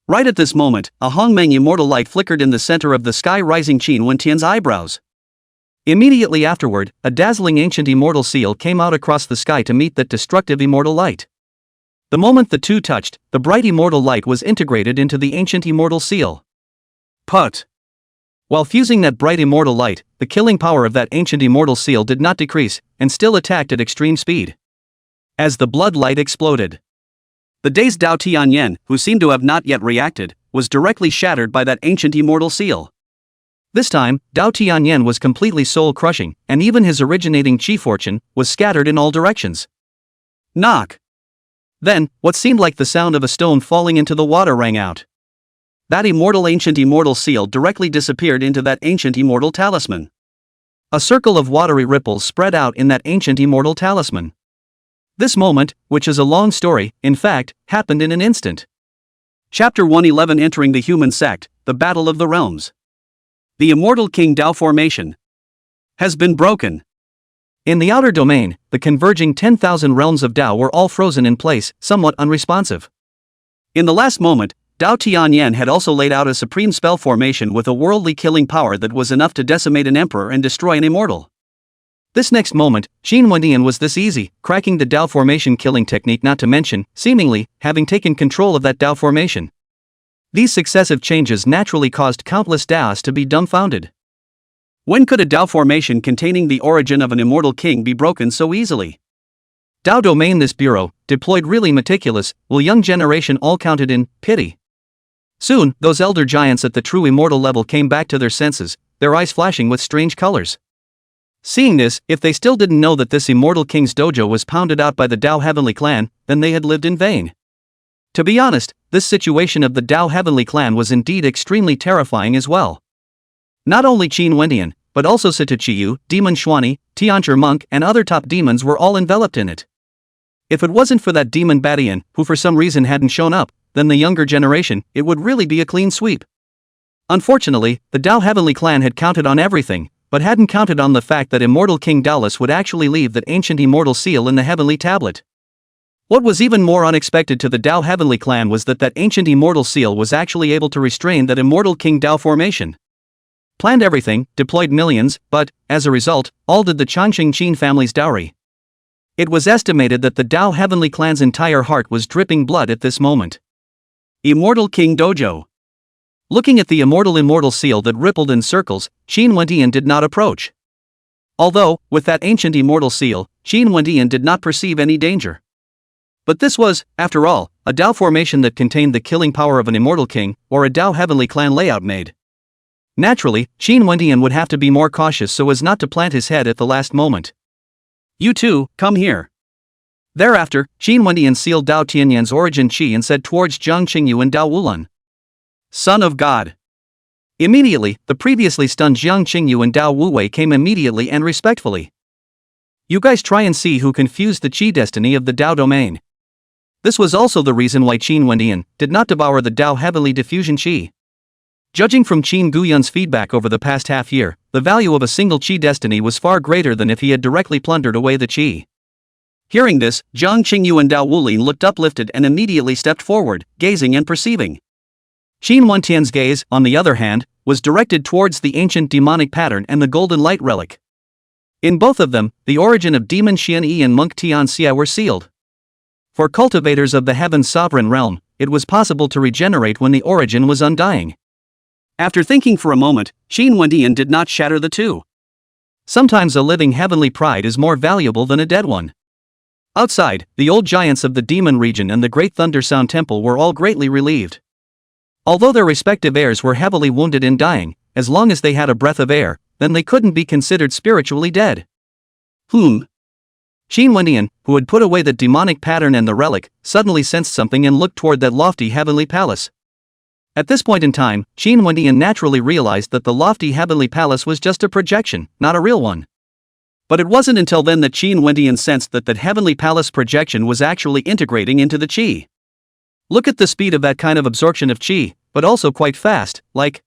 Right at this moment, a Hongmeng immortal light flickered in the center of the sky, rising Qin Wendian's eyebrows. Immediately afterward, a dazzling ancient immortal seal came out across the sky to meet that destructive immortal light. The moment the two touched, the bright immortal light was integrated into the ancient immortal seal. Put. While fusing that bright immortal light, the killing power of that ancient immortal seal did not decrease, and still attacked at extreme speed. As the blood light exploded, the dazed Dao Tianyan, who seemed to have not yet reacted, was directly shattered by that ancient immortal seal. This time, Dao Tianyan was completely soul-crushing, and even his originating chi fortune was scattered in all directions. Knock! Then, what seemed like the sound of a stone falling into the water rang out. That ancient immortal seal directly disappeared into that ancient immortal talisman. A circle of watery ripples spread out in that ancient immortal talisman. This moment, which is a long story, in fact, happened in an instant. Chapter 111, Entering the Human Sect, The Battle of the Realms. The Immortal King Dao formation has been broken. In the outer domain, the converging 10,000 realms of Dao were all frozen in place, somewhat unresponsive. In the last moment, Dao Tianyan had also laid out a supreme spell formation with a worldly killing power that was enough to decimate an emperor and destroy an immortal. This next moment, Qin Wendian was this easy, cracking the Dao formation killing technique, not to mention, seemingly, having taken control of that Dao formation. These successive changes naturally caused countless Daos to be dumbfounded. When could a Dao formation containing the origin of an immortal king be broken so easily? Dao domain. This bureau, deployed really meticulous, will young generation all counted in pity. Soon, those elder giants at the true immortal level came back to their senses, their eyes flashing with strange colors. Seeing this, if they still didn't know that this immortal king's dojo was pounded out by the Dao Heavenly Clan, then they had lived in vain. To be honest, this situation of the Dao Heavenly Clan was indeed extremely terrifying as well. Not only Qin Wendian, but also Sita Chiyu, Demon Xuani, Tianzhi Monk and other top demons were all enveloped in it. If it wasn't for that demon Badian, who for some reason hadn't shown up, then the younger generation, it would really be a clean sweep. Unfortunately, the Dao Heavenly clan had counted on everything, but hadn't counted on the fact that Immortal King Dallas would actually leave that ancient immortal seal in the Heavenly Tablet. What was even more unexpected to the Dao Heavenly clan was that ancient immortal seal was actually able to restrain that Immortal King Dao formation. Planned everything, deployed millions, but, as a result, all did the Changqing Qin family's dowry. It was estimated that the Dao Heavenly clan's entire heart was dripping blood at this moment. Immortal King Dojo. Looking at the immortal seal that rippled in circles, Qin Wendian did not approach. Although, with that ancient immortal seal, Qin Wendian did not perceive any danger. But this was, after all, a Dao formation that contained the killing power of an immortal king, or a Dao Heavenly clan layout made. Naturally, Qin Wendian would have to be more cautious so as not to plant his head at the last moment. "You two, come here." Thereafter, Qin Wendian sealed Dao Tianyan's origin chi and said towards Jiang Qingyu and Dao Wulan, "Son of God." Immediately, the previously stunned Jiang Qingyu and Dao Wuwei came immediately and respectfully. "You guys try and see who confused the chi destiny of the Dao domain." This was also the reason why Qin Wendian did not devour the Dao Heavenly Diffusion Qi. Judging from Qin Guyun's feedback over the past half year, the value of a single Qi destiny was far greater than if he had directly plundered away the Qi. Hearing this, Jiang Qingyu and Dao Wulin looked uplifted and immediately stepped forward, gazing and perceiving. Qin Wendian's gaze, on the other hand, was directed towards the ancient demonic pattern and the golden light relic. In both of them, the origin of Demon Xian Yi and Monk Tian Xia were sealed. For cultivators of the Heaven's sovereign realm, it was possible to regenerate when the origin was undying. After thinking for a moment, Qin Wendian did not shatter the two. Sometimes a living heavenly pride is more valuable than a dead one. Outside, the old giants of the demon region and the great Thunder Sound Temple were all greatly relieved. Although their respective heirs were heavily wounded in dying, as long as they had a breath of air, then they couldn't be considered spiritually dead. Qin Wendian, who had put away the demonic pattern and the relic, suddenly sensed something and looked toward that lofty heavenly palace. At this point in time, Qin Wendian naturally realized that the lofty heavenly palace was just a projection, not a real one. But it wasn't until then that Qin Wendian sensed that heavenly palace projection was actually integrating into the Qi. Look at the speed of that kind of absorption of Qi, but also quite fast, like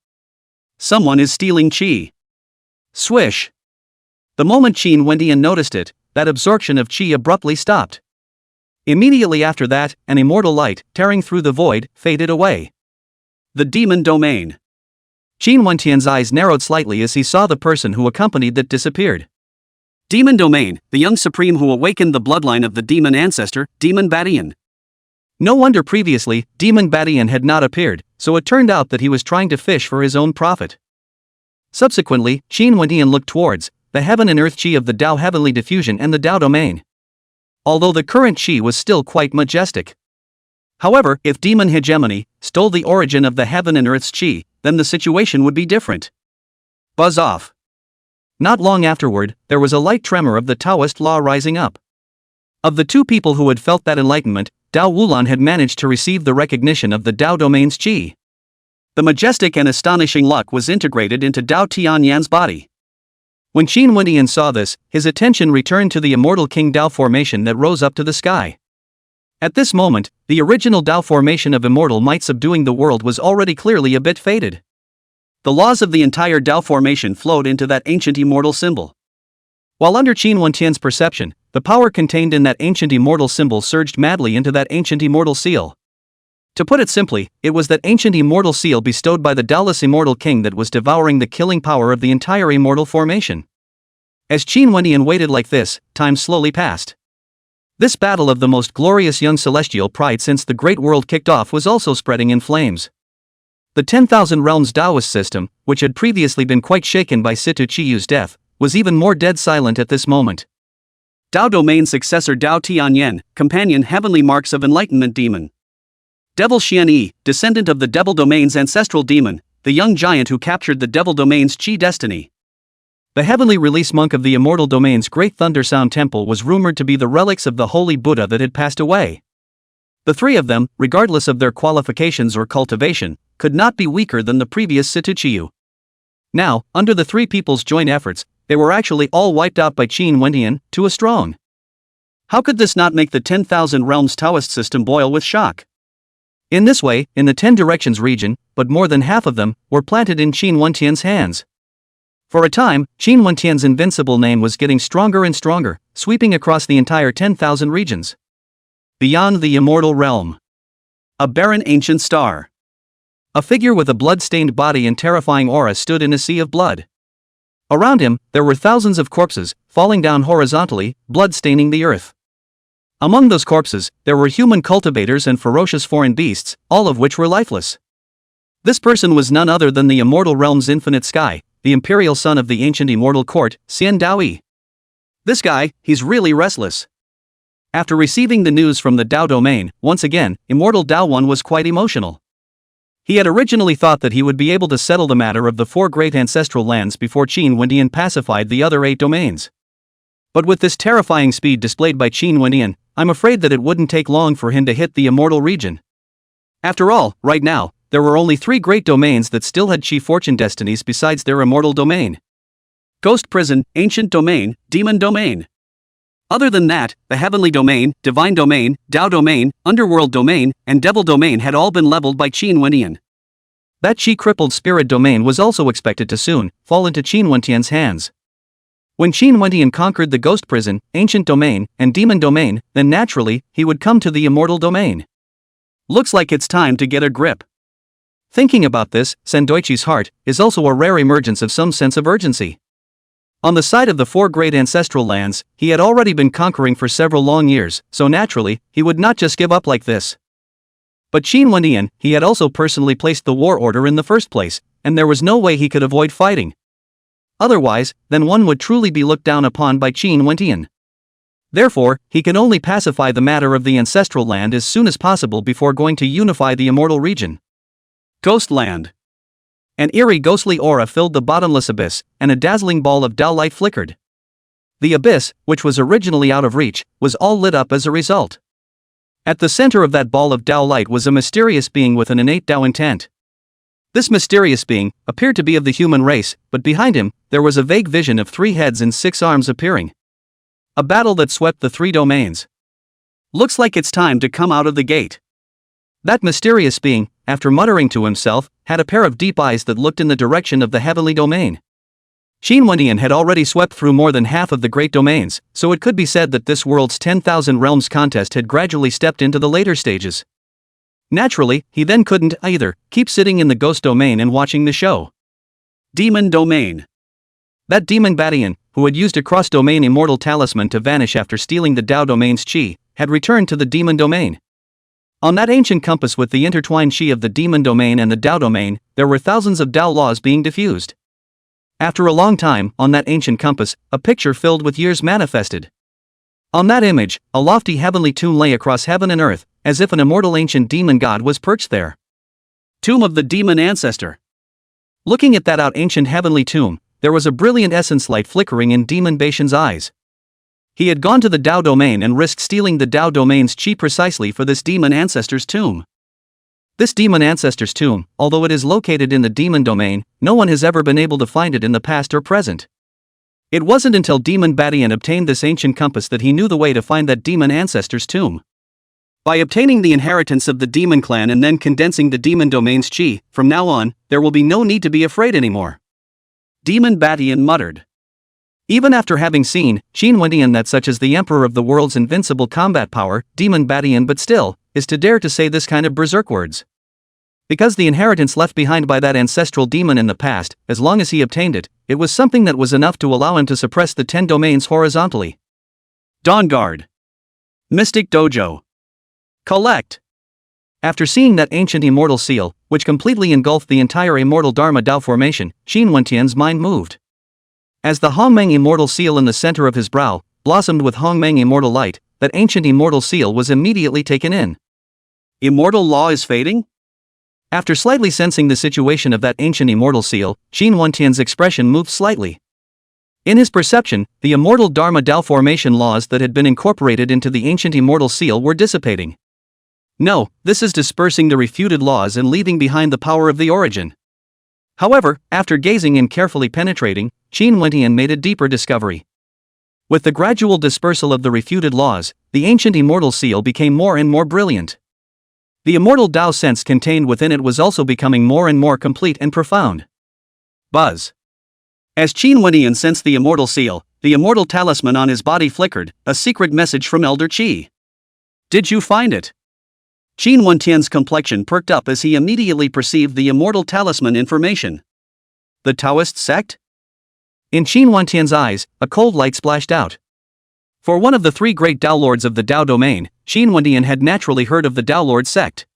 someone is stealing Qi. Swish. The moment Qin Wendian noticed it, that absorption of Qi abruptly stopped. Immediately after that, an immortal light, tearing through the void, faded away. The demon domain. Qin Wendian's eyes narrowed slightly as he saw the person who accompanied that disappeared. Demon domain, the young supreme who awakened the bloodline of the demon ancestor, Demon Badian. No wonder previously, Demon Badian had not appeared, so it turned out that he was trying to fish for his own profit. Subsequently, Qin Wendian looked towards the heaven and earth Qi of the Dao Heavenly Diffusion and the Dao domain. Although the current Qi was still quite majestic. However, if demon hegemony stole the origin of the heaven and earth's Qi, then the situation would be different. Buzz off. Not long afterward, there was a light tremor of the Taoist law rising up. Of the two people who had felt that enlightenment, Dao Wulan had managed to receive the recognition of the Dao domain's Qi. The majestic and astonishing luck was integrated into Dao Tianyan's body. When Qin Wendian saw this, his attention returned to the immortal King Dao formation that rose up to the sky. At this moment, the original Dao formation of immortal might subduing the world was already clearly a bit faded. The laws of the entire Dao formation flowed into that ancient immortal symbol. While under Qin Wendian's perception, the power contained in that ancient immortal symbol surged madly into that ancient immortal seal. To put it simply, it was that ancient immortal seal bestowed by the Daoless immortal king that was devouring the killing power of the entire immortal formation. As Qin Wendian waited like this, time slowly passed. This battle of the most glorious young celestial pride since the great world kicked off was also spreading in flames. The 10,000 Realms Taoist system, which had previously been quite shaken by Situ Chiyu's death, was even more dead silent at this moment. Dao domain successor Dao Tianyan, companion heavenly marks of enlightenment demon. Devil Xian Yi, descendant of the Devil Domain's ancestral demon, the young giant who captured the Devil Domain's Qi destiny. The heavenly release monk of the immortal domain's great Thunder Sound Temple was rumored to be the relics of the holy Buddha that had passed away. The three of them, regardless of their qualifications or cultivation, could not be weaker than the previous Situ Chiyu. Now, under the three people's joint efforts, they were actually all wiped out by Qin Wendian, to a strong. How could this not make the 10,000 Realms Taoist system boil with shock? In this way, in the 10 Directions region, but more than half of them were planted in Qin Wentian's hands. For a time, Qin Wentian's invincible name was getting stronger and stronger, sweeping across the entire 10,000 regions. Beyond the immortal realm. A barren ancient star. A figure with a blood-stained body and terrifying aura stood in a sea of blood. Around him, there were thousands of corpses, falling down horizontally, blood-staining the earth. Among those corpses, there were human cultivators and ferocious foreign beasts, all of which were lifeless. This person was none other than the immortal realm's infinite sky, the imperial son of the ancient immortal court, Xian Daoyi. This guy, he's really restless. After receiving the news from the Dao domain, once again, immortal Dao One was quite emotional. He had originally thought that he would be able to settle the matter of the 4 great ancestral lands before Qin Wentian pacified the other 8 domains. But with this terrifying speed displayed by Qin Wentian, I'm afraid that it wouldn't take long for him to hit the immortal region. After all, right now, there were only 3 great domains that still had Qi fortune destinies besides their immortal domain. Ghost Prison, Ancient Domain, Demon Domain. Other than that, the Heavenly Domain, Divine Domain, Dao Domain, Underworld Domain, and Devil Domain had all been leveled by Qin Wentian. That Qi-crippled Spirit Domain was also expected to soon fall into Qin Wentian's hands. When Qin Wentian conquered the Ghost Prison, Ancient Domain, and Demon Domain, then naturally, he would come to the Immortal Domain. Looks like it's time to get a grip. Thinking about this, Sendoichi's heart is also a rare emergence of some sense of urgency. On the side of the 4 great ancestral lands, he had already been conquering for several long years, so naturally, he would not just give up like this. But Qin Wentian, he had also personally placed the war order in the first place, and there was no way he could avoid fighting. Otherwise, then one would truly be looked down upon by Qin Wentian. Therefore, he can only pacify the matter of the ancestral land as soon as possible before going to unify the immortal region. Ghostland. An eerie ghostly aura filled the bottomless abyss, and a dazzling ball of Dao light flickered. The abyss, which was originally out of reach, was all lit up as a result. At the center of that ball of Dao light was a mysterious being with an innate Dao intent. This mysterious being appeared to be of the human race, but behind him, there was a vague vision of 3 heads and 6 arms appearing. A battle that swept the 3 domains. Looks like it's time to come out of the gate. That mysterious being, after muttering to himself, had a pair of deep eyes that looked in the direction of the heavenly domain. Qin Wentian had already swept through more than half of the great domains, so it could be said that this world's 10,000 realms contest had gradually stepped into the later stages. Naturally, he then couldn't either keep sitting in the ghost domain and watching the show. Demon Domain. That demon Badian, who had used a cross-domain immortal talisman to vanish after stealing the Dao domain's Qi, had returned to the demon domain. On that ancient compass with the intertwined Qi of the demon domain and the Dao domain, there were thousands of Dao laws being diffused. After a long time, on that ancient compass, a picture filled with years manifested. On that image, a lofty heavenly tomb lay across heaven and earth, as if an immortal ancient demon god was perched there. Tomb of the Demon Ancestor. Looking at that ancient heavenly tomb, there was a brilliant essence light flickering in Demon Baishan's eyes. He had gone to the Dao domain and risked stealing the Dao domain's Qi precisely for this demon ancestor's tomb. This demon ancestor's tomb, although it is located in the demon domain, no one has ever been able to find it in the past or present. It wasn't until Demon Badian obtained this ancient compass that he knew the way to find that demon ancestor's tomb. By obtaining the inheritance of the demon clan and then condensing the demon domain's Qi, from now on, there will be no need to be afraid anymore. Demon Badian muttered. Even after having seen Qin Wentian that such as the emperor of the world's invincible combat power, Demon Badian but still, is to dare to say this kind of berserk words. Because the inheritance left behind by that ancestral demon in the past, as long as he obtained it, it was something that was enough to allow him to suppress the 10 domains horizontally. Dawn Guard. Mystic Dojo. Collect. After seeing that ancient immortal seal, which completely engulfed the entire immortal Dharma Dao formation, Qin Wentian's mind moved. As the Hongmeng immortal seal in the center of his brow blossomed with Hongmeng immortal light, that ancient immortal seal was immediately taken in. Immortal law is fading? After slightly sensing the situation of that ancient immortal seal, Qin Wentian's expression moved slightly. In his perception, the immortal Dharma Dao formation laws that had been incorporated into the ancient immortal seal were dissipating. No, this is dispersing the refuted laws and leaving behind the power of the origin. However, after gazing and carefully penetrating, Qin Wentian made a deeper discovery. With the gradual dispersal of the refuted laws, the ancient immortal seal became more and more brilliant. The immortal Tao sense contained within it was also becoming more and more complete and profound. Buzz. As Qin Wendian sensed the immortal seal, the immortal talisman on his body flickered, a secret message from Elder Qi. Did you find it? Qin Wendian's complexion perked up as he immediately perceived the immortal talisman information. The Taoist sect? In Qin Wendian's eyes, a cold light splashed out. For one of the three great Tao Lords of the Tao domain, Qin Wendian had naturally heard of the Tao Lord sect.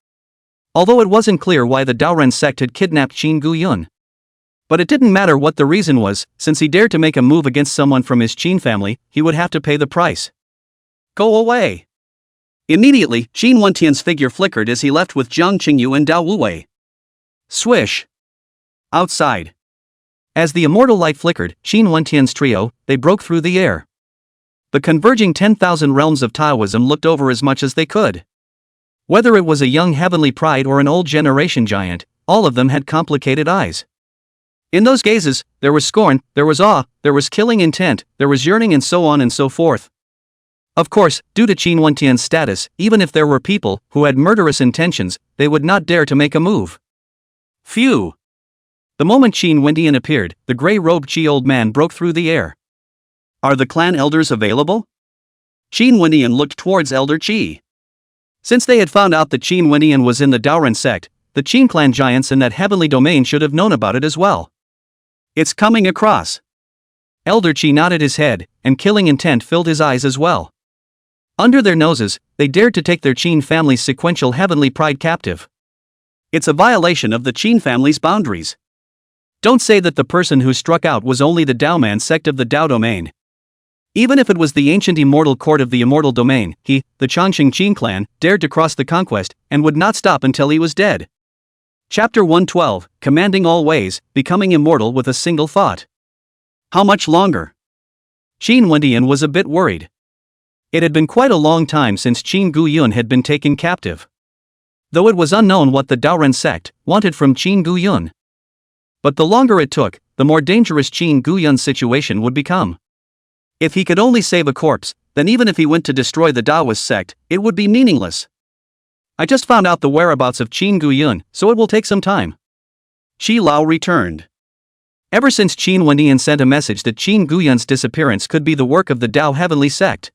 Although it wasn't clear why the Daoren sect had kidnapped Qin Guyun. But it didn't matter what the reason was, since he dared to make a move against someone from his Qin family, he would have to pay the price. Go away! Immediately, Qin Wendian's figure flickered as he left with Jiang Qingyu and Dao Wuwei. Swish! Outside. As the immortal light flickered, Qin Wendian's trio, they broke through the air. The converging 10,000 realms of Taoism looked over as much as they could. Whether it was a young heavenly pride or an old generation giant, all of them had complicated eyes. In those gazes, there was scorn, there was awe, there was killing intent, there was yearning, and so on and so forth. Of course, due to Qin Wendian's status, even if there were people who had murderous intentions, they would not dare to make a move. Phew! The moment Qin Wendian appeared, the gray-robed Qi old man broke through the air. Are the clan elders available? Qin Wendian looked towards Elder Qi. Since they had found out that Qin Wendian was in the Daoren sect, the Qin clan giants in that heavenly domain should have known about it as well. It's coming across. Elder Qi nodded his head, and killing intent filled his eyes as well. Under their noses, they dared to take their Qin family's sequential heavenly pride captive. It's a violation of the Qin family's boundaries. Don't say that the person who struck out was only the Daoman sect of the Dao domain. Even if it was the ancient immortal court of the immortal domain, he, the Changqing Qin clan, dared to cross the conquest, and would not stop until he was dead. Chapter 112, Commanding All Ways, Becoming Immortal with a Single Thought. How much longer? Qin Wendian was a bit worried. It had been quite a long time since Qin Guyun had been taken captive. Though it was unknown what the Daoren sect wanted from Qin Guyun. But the longer it took, the more dangerous Qin Guyun's situation would become. If he could only save a corpse, then even if he went to destroy the Daoist sect, it would be meaningless. I just found out the whereabouts of Qin Guyun, so it will take some time. Qi Lao returned. Ever since Qin Wendian sent a message that Qin Guyun's disappearance could be the work of the Dao Heavenly Sect,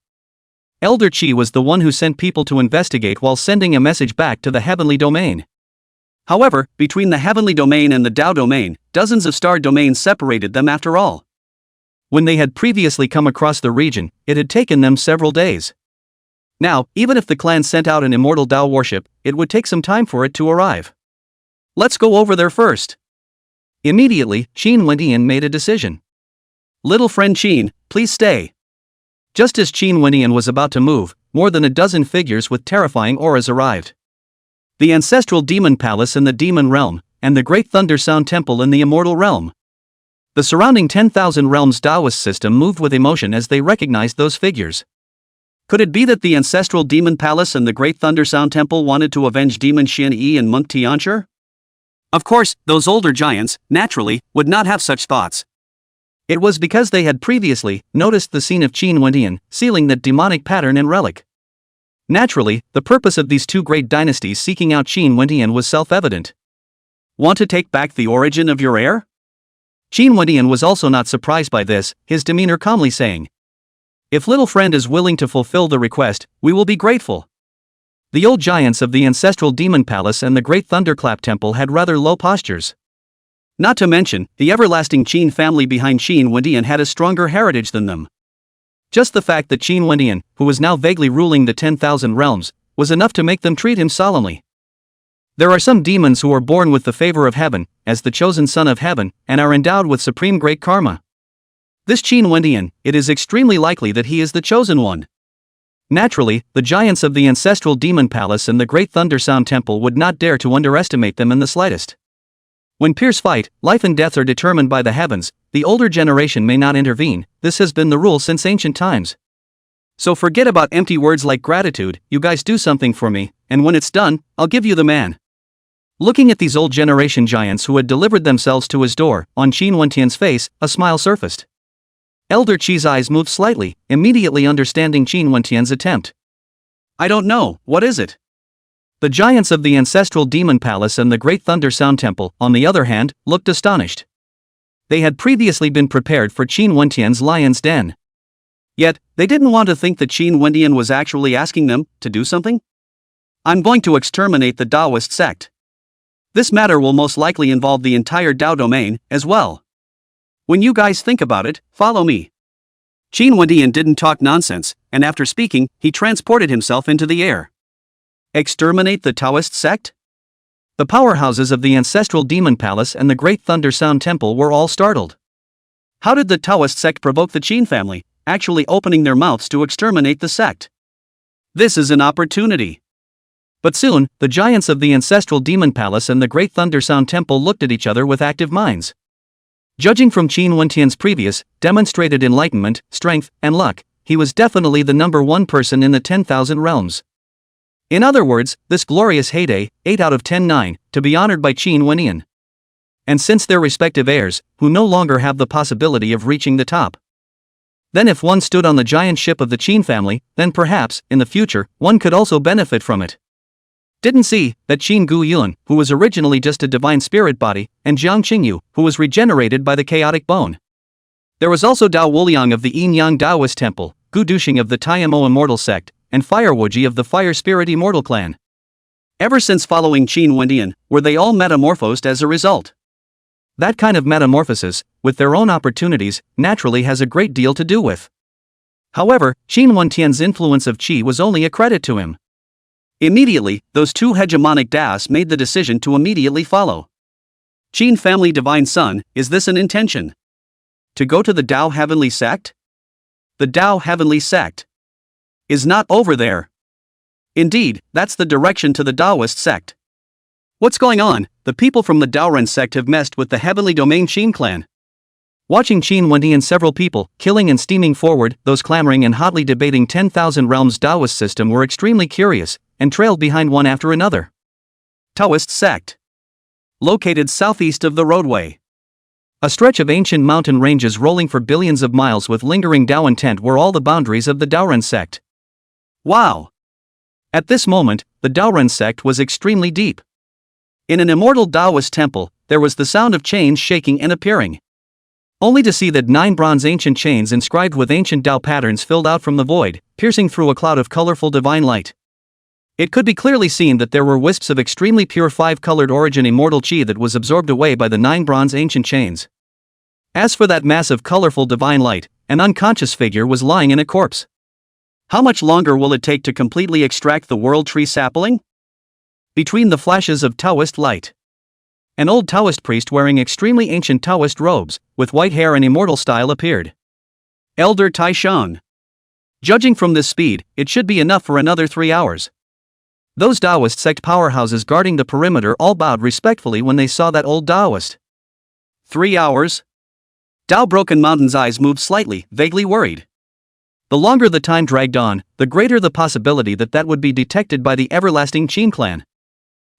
Elder Qi was the one who sent people to investigate while sending a message back to the Heavenly Domain. However, between the Heavenly Domain and the Dao Domain, dozens of star domains separated them after all. When they had previously come across the region, it had taken them several days. Now, even if the clan sent out an immortal Dao warship, it would take some time for it to arrive. Let's go over there first. Immediately, Qin Wendian made a decision. Little friend Qin, please stay. Just as Qin Wendian was about to move, more than a dozen figures with terrifying auras arrived. The ancestral demon palace in the demon realm, and the great thunder sound temple in the immortal realm. The surrounding 10,000 realms Taoist system moved with emotion as they recognized those figures. Could it be that the ancestral demon palace and the great thunder sound temple wanted to avenge demon Xian Yi and monk Tianchi? Of course, those older giants, naturally, would not have such thoughts. It was because they had previously noticed the scene of Qin Wendian sealing that demonic pattern and relic. Naturally, the purpose of these two great dynasties seeking out Qin Wendian was self-evident. Want to take back the origin of your heir? Qin Wendian was also not surprised by this, his demeanor calmly saying, "If little friend is willing to fulfill the request, we will be grateful." The old giants of the ancestral demon palace and the great thunderclap temple had rather low postures. Not to mention, the everlasting Qin family behind Qin Wendian had a stronger heritage than them. Just the fact that Qin Wendian, who was now vaguely ruling the 10,000 realms, was enough to make them treat him solemnly. There are some demons who are born with the favor of heaven, as the chosen son of heaven, and are endowed with supreme great karma. This Qin Wendian, it is extremely likely that he is the chosen one. Naturally, the giants of the ancestral demon palace and the great thunder sound temple would not dare to underestimate them in the slightest. When peers fight, life and death are determined by the heavens, the older generation may not intervene, this has been the rule since ancient times. So forget about empty words like gratitude, you guys do something for me, and when it's done, I'll give you the man. Looking at these old generation giants who had delivered themselves to his door, on Qin Wendian's face, a smile surfaced. Elder Qi's eyes moved slightly, immediately understanding Qin Wentian's attempt. I don't know, what is it? The giants of the ancestral demon palace and the great thunder sound temple, on the other hand, looked astonished. They had previously been prepared for Qin Wentian's lion's den. Yet, they didn't want to think that Qin Wentian was actually asking them to do something? I'm going to exterminate the Taoist sect. This matter will most likely involve the entire Tao domain, as well. When you guys think about it, follow me. Qin Wentian didn't talk nonsense, and after speaking, he transported himself into the air. Exterminate the Taoist sect? The powerhouses of the ancestral demon palace and the great thunder sound temple were all startled. How did the Taoist sect provoke the Qin family, actually opening their mouths to exterminate the sect? This is an opportunity. But soon, the giants of the ancestral demon palace and the great thunder sound temple looked at each other with active minds. Judging from Qin Wentian's previous, demonstrated enlightenment, strength, and luck, he was definitely the number one person in the 10,000 realms. In other words, this glorious heyday, 8 out of 10 9, to be honored by Qin Wentian. And since their respective heirs, who no longer have the possibility of reaching the top. Then if one stood on the giant ship of the Qin family, then perhaps, in the future, one could also benefit from it. Didn't see that Qin Guiyuan, who was originally just a divine spirit body, and Jiang Qingyu, who was regenerated by the chaotic bone. There was also Dao Wuliang of the Yin-Yang Taoist temple, Gu Duxing of the Taiyamo immortal sect, and Firewoji of the Fire Spirit Immortal clan. Ever since following Qin Wentian, were they all metamorphosed as a result? That kind of metamorphosis, with their own opportunities, naturally has a great deal to do with. However, Qin Wentian's influence of Qi was only a credit to him. Immediately, those two hegemonic Daos made the decision to immediately follow. Qin family divine son, is this an intention? To go to the Dao Heavenly Sect? The Dao Heavenly Sect is not over there. Indeed, that's the direction to the Taoist sect. What's going on? The people from the Daoren sect have messed with the heavenly domain Qin clan. Watching Qin Wentian and several people, killing and steaming forward, those clamoring and hotly debating 10,000 realms Taoist system were extremely curious, and trailed behind one after another. Taoist sect. Located southeast of the roadway. A stretch of ancient mountain ranges rolling for billions of miles with lingering Dao intent were all the boundaries of the Daoren sect. Wow! At this moment, the Daoren sect was extremely deep. In an immortal Taoist temple, there was the sound of chains shaking and appearing. Only to see that 9 bronze ancient chains inscribed with ancient Dao patterns filled out from the void, piercing through a cloud of colorful divine light. It could be clearly seen that there were wisps of extremely pure 5-colored origin immortal Qi that was absorbed away by the 9 bronze ancient chains. As for that mass of colorful divine light, an unconscious figure was lying in a corpse. How much longer will it take to completely extract the world tree sapling? Between the flashes of Taoist light, an old Taoist priest wearing extremely ancient Taoist robes, with white hair and immortal style appeared. Elder Taishan. Judging from this speed, it should be enough for another 3 hours. Those Taoist sect powerhouses guarding the perimeter all bowed respectfully when they saw that old Taoist. 3 hours? Dao Broken Mountain's eyes moved slightly, vaguely worried. The longer the time dragged on, the greater the possibility that that would be detected by the everlasting Qin clan.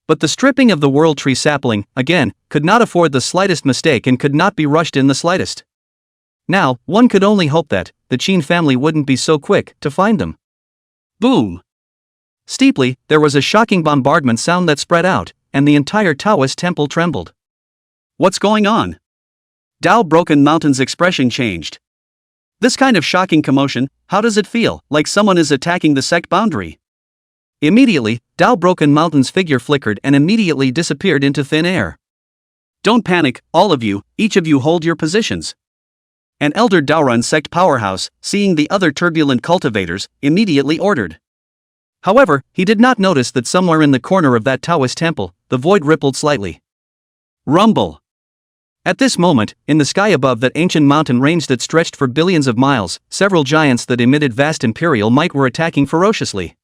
But the stripping of the world tree sapling, again, could not afford the slightest mistake and could not be rushed in the slightest. Now, one could only hope that the Qin family wouldn't be so quick to find them. Boom! Steeply, there was a shocking bombardment sound that spread out, and the entire Taoist temple trembled. What's going on? Dao Broken Mountain's expression changed. This kind of shocking commotion, how does it feel? Like someone is attacking the sect boundary? Immediately, Dao Broken Mountain's figure flickered and immediately disappeared into thin air. Don't panic, all of you, each of you hold your positions. An elder Daoren sect powerhouse, seeing the other turbulent cultivators, immediately ordered. However, he did not notice that somewhere in the corner of that Taoist temple, the void rippled slightly. Rumble. At this moment, in the sky above that ancient mountain range that stretched for billions of miles, several giants that emitted vast imperial might were attacking ferociously.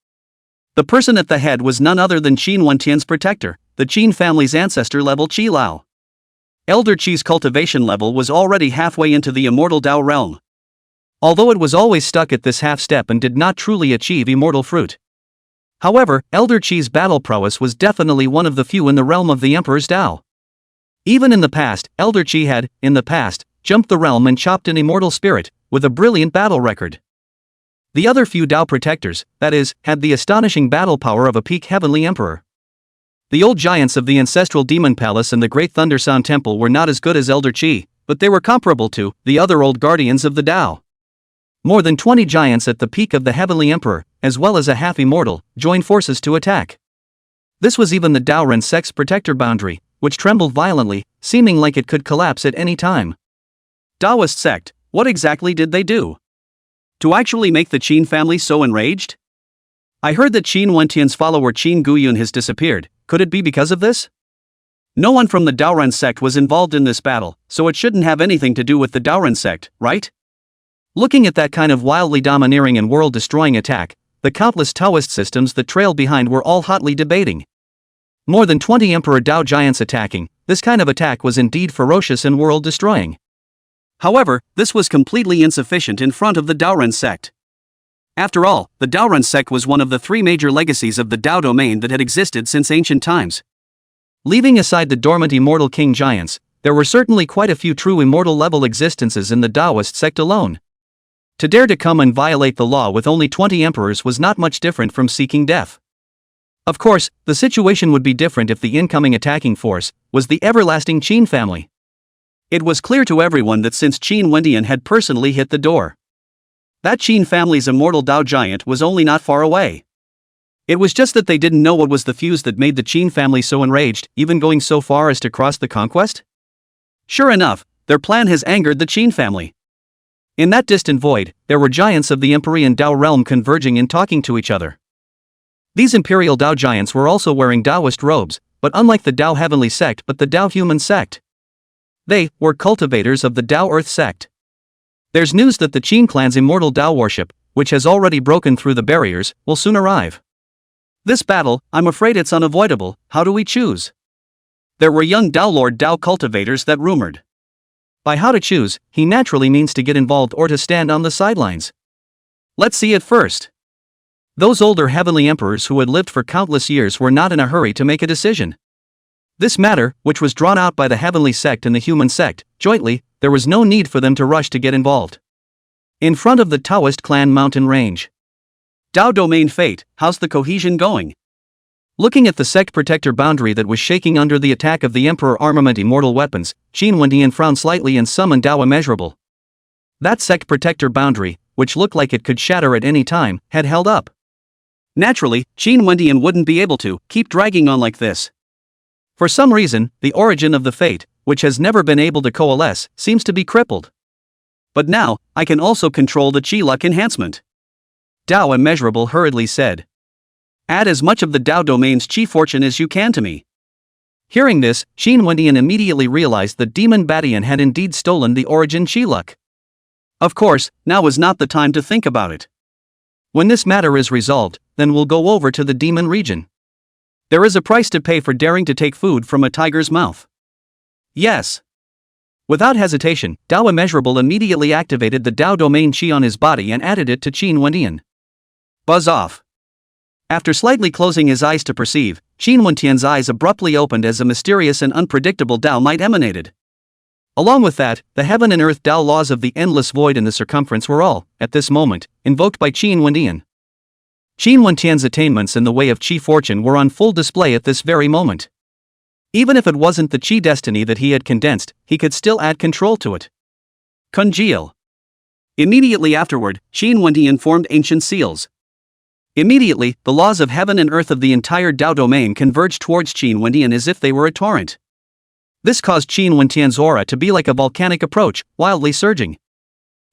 The person at the head was none other than Qin Wentian's protector, the Qin family's ancestor-level Qi Lao. Elder Qi's cultivation level was already halfway into the immortal Dao realm. Although it was always stuck at this half-step and did not truly achieve immortal fruit. However, Elder Qi's battle prowess was definitely one of the few in the realm of the Emperor's Dao. Even in the past, Elder Qi had, jumped the realm and chopped an immortal spirit, with a brilliant battle record. The other few Tao protectors, that is, had the astonishing battle power of a peak heavenly emperor. The old giants of the ancestral demon palace and the great Thundersound temple were not as good as Elder Qi, but they were comparable to the other old guardians of the Tao. More than 20 giants at the peak of the heavenly emperor, as well as a half-immortal, joined forces to attack. This was even the Daoren sect's protector boundary, which trembled violently, seeming like it could collapse at any time. Taoist sect, what exactly did they do to actually make the Qin family so enraged? I heard that Qin Wentian's follower Qin Guyun has disappeared. Could it be because of this? No one from the Daoren sect was involved in this battle, so it shouldn't have anything to do with the Daoren sect, right? Looking at that kind of wildly domineering and world-destroying attack, the countless Taoist systems that trailed behind were all hotly debating. More than 20 Emperor Tao giants attacking, this kind of attack was indeed ferocious and world-destroying. However, this was completely insufficient in front of the Daoren sect. After all, the Daoren sect was one of the three major legacies of the Tao domain that had existed since ancient times. Leaving aside the dormant immortal king giants, there were certainly quite a few true immortal-level existences in the Taoist sect alone. To dare to come and violate the law with only 20 emperors was not much different from seeking death. Of course, the situation would be different if the incoming attacking force was the everlasting Qin family. It was clear to everyone that since Qin Wendian had personally hit the door, that Qin family's immortal Tao giant was only not far away. It was just that they didn't know what was the fuse that made the Qin family so enraged, even going so far as to cross the conquest. Sure enough, their plan has angered the Qin family. In that distant void, there were giants of the Empyrean Tao realm converging and talking to each other. These imperial Tao giants were also wearing Taoist robes, but unlike the Tao heavenly sect but the Tao human sect. They were cultivators of the Tao earth sect. There's news that the Qin clan's immortal Tao worship, which has already broken through the barriers, will soon arrive. This battle, I'm afraid it's unavoidable. How do we choose? There were young Tao Lord Tao cultivators that rumored. By how to choose, he naturally means to get involved or to stand on the sidelines. Let's see it first. Those older heavenly emperors who had lived for countless years were not in a hurry to make a decision. This matter, which was drawn out by the heavenly sect and the human sect, jointly, there was no need for them to rush to get involved. In front of the Taoist clan mountain range. Tao domain fate, how's the cohesion going? Looking at the sect protector boundary that was shaking under the attack of the Emperor armament immortal weapons, Qin Wendian frowned slightly and summoned Tao immeasurable. That sect protector boundary, which looked like it could shatter at any time, had held up. Naturally, Qin Wendian wouldn't be able to keep dragging on like this. For some reason, the origin of the fate, which has never been able to coalesce, seems to be crippled. But now, I can also control the Qi luck enhancement. Tao immeasurable hurriedly said. Add as much of the Tao domain's Qi fortune as you can to me. Hearing this, Qin Wendian immediately realized that Demon Badian had indeed stolen the origin Qi luck. Of course, now is not the time to think about it. When this matter is resolved, then we'll go over to the demon region. There is a price to pay for daring to take food from a tiger's mouth. Yes. Without hesitation, Tao Immeasurable immediately activated the Tao domain Qi on his body and added it to Qin Wendian. Buzz off. After slightly closing his eyes to perceive, Qin Wentian's eyes abruptly opened as a mysterious and unpredictable Tao might emanated. Along with that, the heaven and earth Tao laws of the endless void in the circumference were all, at this moment, invoked by Qin Wendian. Qin Wentian's attainments in the way of Qi fortune were on full display at this very moment. Even if it wasn't the Qi destiny that he had condensed, he could still add control to it. Congeal. Immediately afterward, Qin Wendian formed ancient seals. Immediately, the laws of heaven and earth of the entire Tao domain converged towards Qin Wendian as if they were a torrent. This caused Qin Wentian's aura to be like a volcanic approach, wildly surging.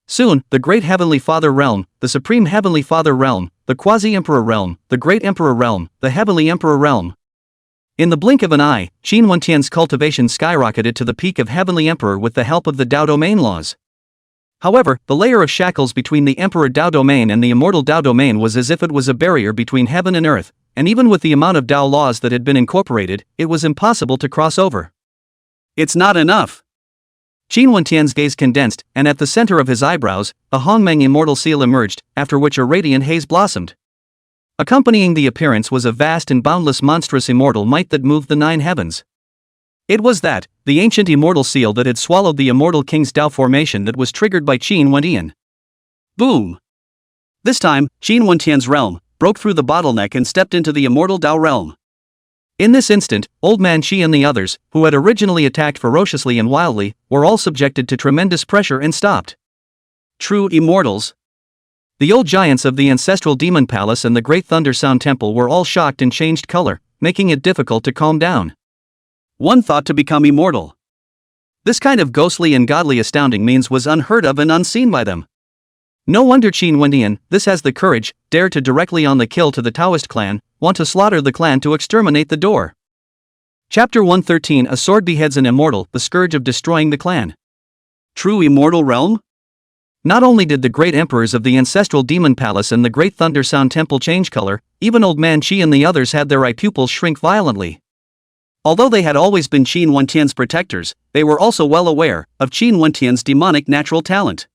Soon, the Great Heavenly Father Realm, the Supreme Heavenly Father Realm, the Quasi-Emperor Realm, the Great Emperor Realm, the Heavenly Emperor Realm. In the blink of an eye, Qin Wentian's cultivation skyrocketed to the peak of Heavenly Emperor with the help of the Tao domain laws. However, the layer of shackles between the Emperor Tao domain and the immortal Tao domain was as if it was a barrier between heaven and earth, and even with the amount of Tao laws that had been incorporated, it was impossible to cross over. It's not enough. Qin Wentian's gaze condensed, and at the center of his eyebrows, a Hongmeng immortal seal emerged, after which a radiant haze blossomed. Accompanying the appearance was a vast and boundless monstrous immortal might that moved the nine heavens. It was that, the ancient immortal seal that had swallowed the immortal king's Tao formation that was triggered by Qin Wendian. Boom! This time, Qin Wentian's realm broke through the bottleneck and stepped into the immortal Dao realm. In this instant, Old Man Qi and the others, who had originally attacked ferociously and wildly, were all subjected to tremendous pressure and stopped. True immortals. The old giants of the ancestral demon palace and the great thunder sound temple were all shocked and changed color, making it difficult to calm down. One thought to become immortal. This kind of ghostly and godly astounding means was unheard of and unseen by them. No wonder Qin Wentian, this has the courage, dare to directly on the kill to the Taoist clan, want to slaughter the clan to exterminate the door. Chapter 113 A sword beheads an immortal, the scourge of destroying the clan. True immortal realm? Not only did the great emperors of the ancestral demon palace and the great thunder sound temple change color, even Old Man Qi and the others had their eye pupils shrink violently. Although they had always been Qin Wentian's protectors, they were also well aware of Qin Wentian's demonic natural talent.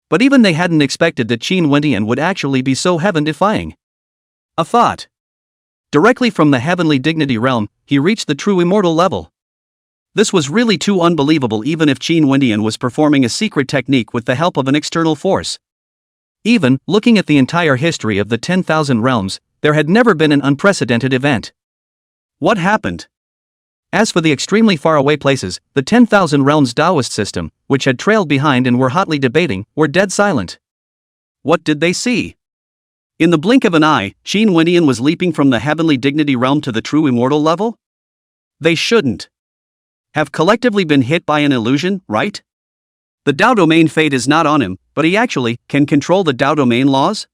But even they hadn't expected that Qin Wentian would actually be so heaven-defying. A thought. Directly from the heavenly dignity realm, he reached the true immortal level. This was really too unbelievable even if Qin Wentian was performing a secret technique with the help of an external force. Even, looking at the entire history of the 10,000 realms, there had never been an unprecedented event. What happened? As for the extremely far-away places, the 10,000 realms Taoist system, which had trailed behind and were hotly debating, were dead silent. What did they see? In the blink of an eye, Qin Wentian was leaping from the heavenly dignity realm to the true immortal level? They shouldn't have collectively been hit by an illusion, right? The Dao domain fate is not on him, but he actually can control the Dao domain laws?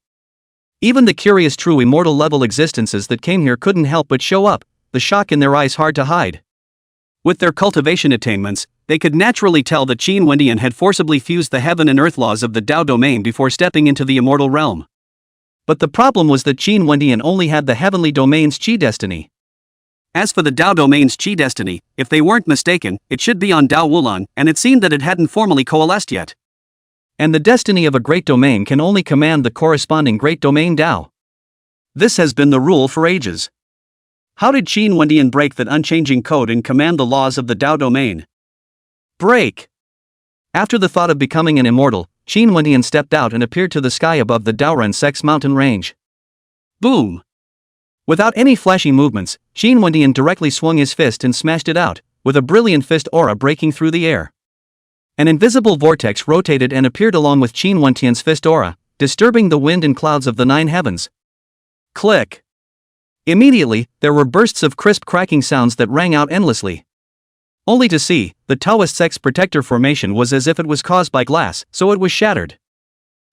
Even the curious true immortal level existences that came here couldn't help but show up, the shock in their eyes hard to hide. With their cultivation attainments, they could naturally tell that Qin Wentian had forcibly fused the heaven and earth laws of the Dao domain before stepping into the immortal realm. But the problem was that Qin Wentian only had the heavenly domain's Qi destiny. As for the Dao domain's Qi destiny, if they weren't mistaken, it should be on Dao Wulan, and it seemed that it hadn't formally coalesced yet. And the destiny of a great domain can only command the corresponding great domain Dao. This has been the rule for ages. How did Qin Wentian break that unchanging code and command the laws of the Dao domain? Break! After the thought of becoming an immortal, Qin Wentian stepped out and appeared to the sky above the Daoren Sex mountain range. Boom! Without any flashy movements, Qin Wentian directly swung his fist and smashed it out, with a brilliant fist aura breaking through the air. An invisible vortex rotated and appeared along with Qin Wentian's fist aura, disturbing the wind and clouds of the 9 heavens. Click! Immediately, there were bursts of crisp cracking sounds that rang out endlessly. Only to see, the Taoist Sex protector formation was as if it was caused by glass, so it was shattered.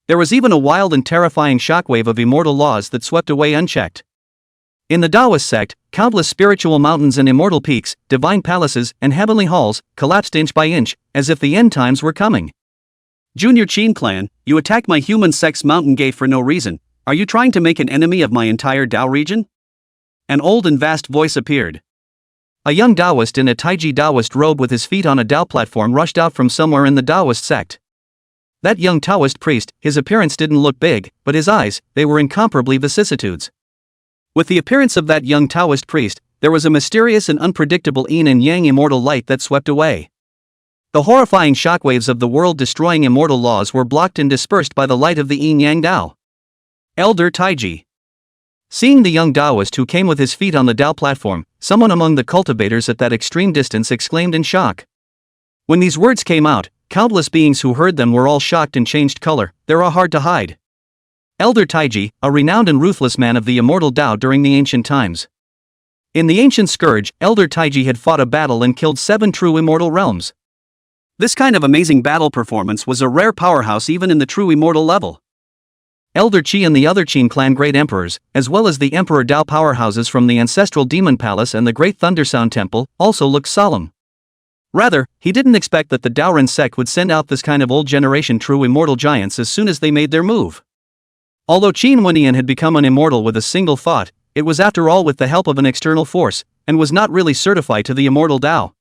There was even a wild and terrifying shockwave of immortal laws that swept away unchecked. In the Taoist sect, countless spiritual mountains and immortal peaks, divine palaces, and heavenly halls collapsed inch by inch, as if the end times were coming. Junior Qin clan, you attack my human sex mountain gate for no reason. Are you trying to make an enemy of my entire Dao region? An old and vast voice appeared. A young Taoist in a Taiji Taoist robe with his feet on a Dao platform rushed out from somewhere in the Taoist sect. That young Taoist priest, his appearance didn't look big, but his eyes, they were incomparably vicissitudes. With the appearance of that young Taoist priest, there was a mysterious and unpredictable yin and yang immortal light that swept away. The horrifying shockwaves of the world-destroying immortal laws were blocked and dispersed by the light of the yin-yang Dao. Elder Taiji. Seeing the young Taoist who came with his feet on the Dao platform, someone among the cultivators at that extreme distance exclaimed in shock. When these words came out, countless beings who heard them were all shocked and changed color, they are hard to hide. Elder Taiji, a renowned and ruthless man of the immortal Dao during the ancient times. In the ancient scourge, Elder Taiji had fought a battle and killed 7 true immortal realms. This kind of amazing battle performance was a rare powerhouse even in the true immortal level. Elder Qi and the other Qin clan great emperors, as well as the Emperor Dao powerhouses from the ancestral demon palace and the great Thundersound temple, also looked solemn. Rather, he didn't expect that the Daoren sect would send out this kind of old generation true immortal giants as soon as they made their move. Although Qin Wentian had become an immortal with a single thought, it was after all with the help of an external force, and was not really certified to the immortal Dao.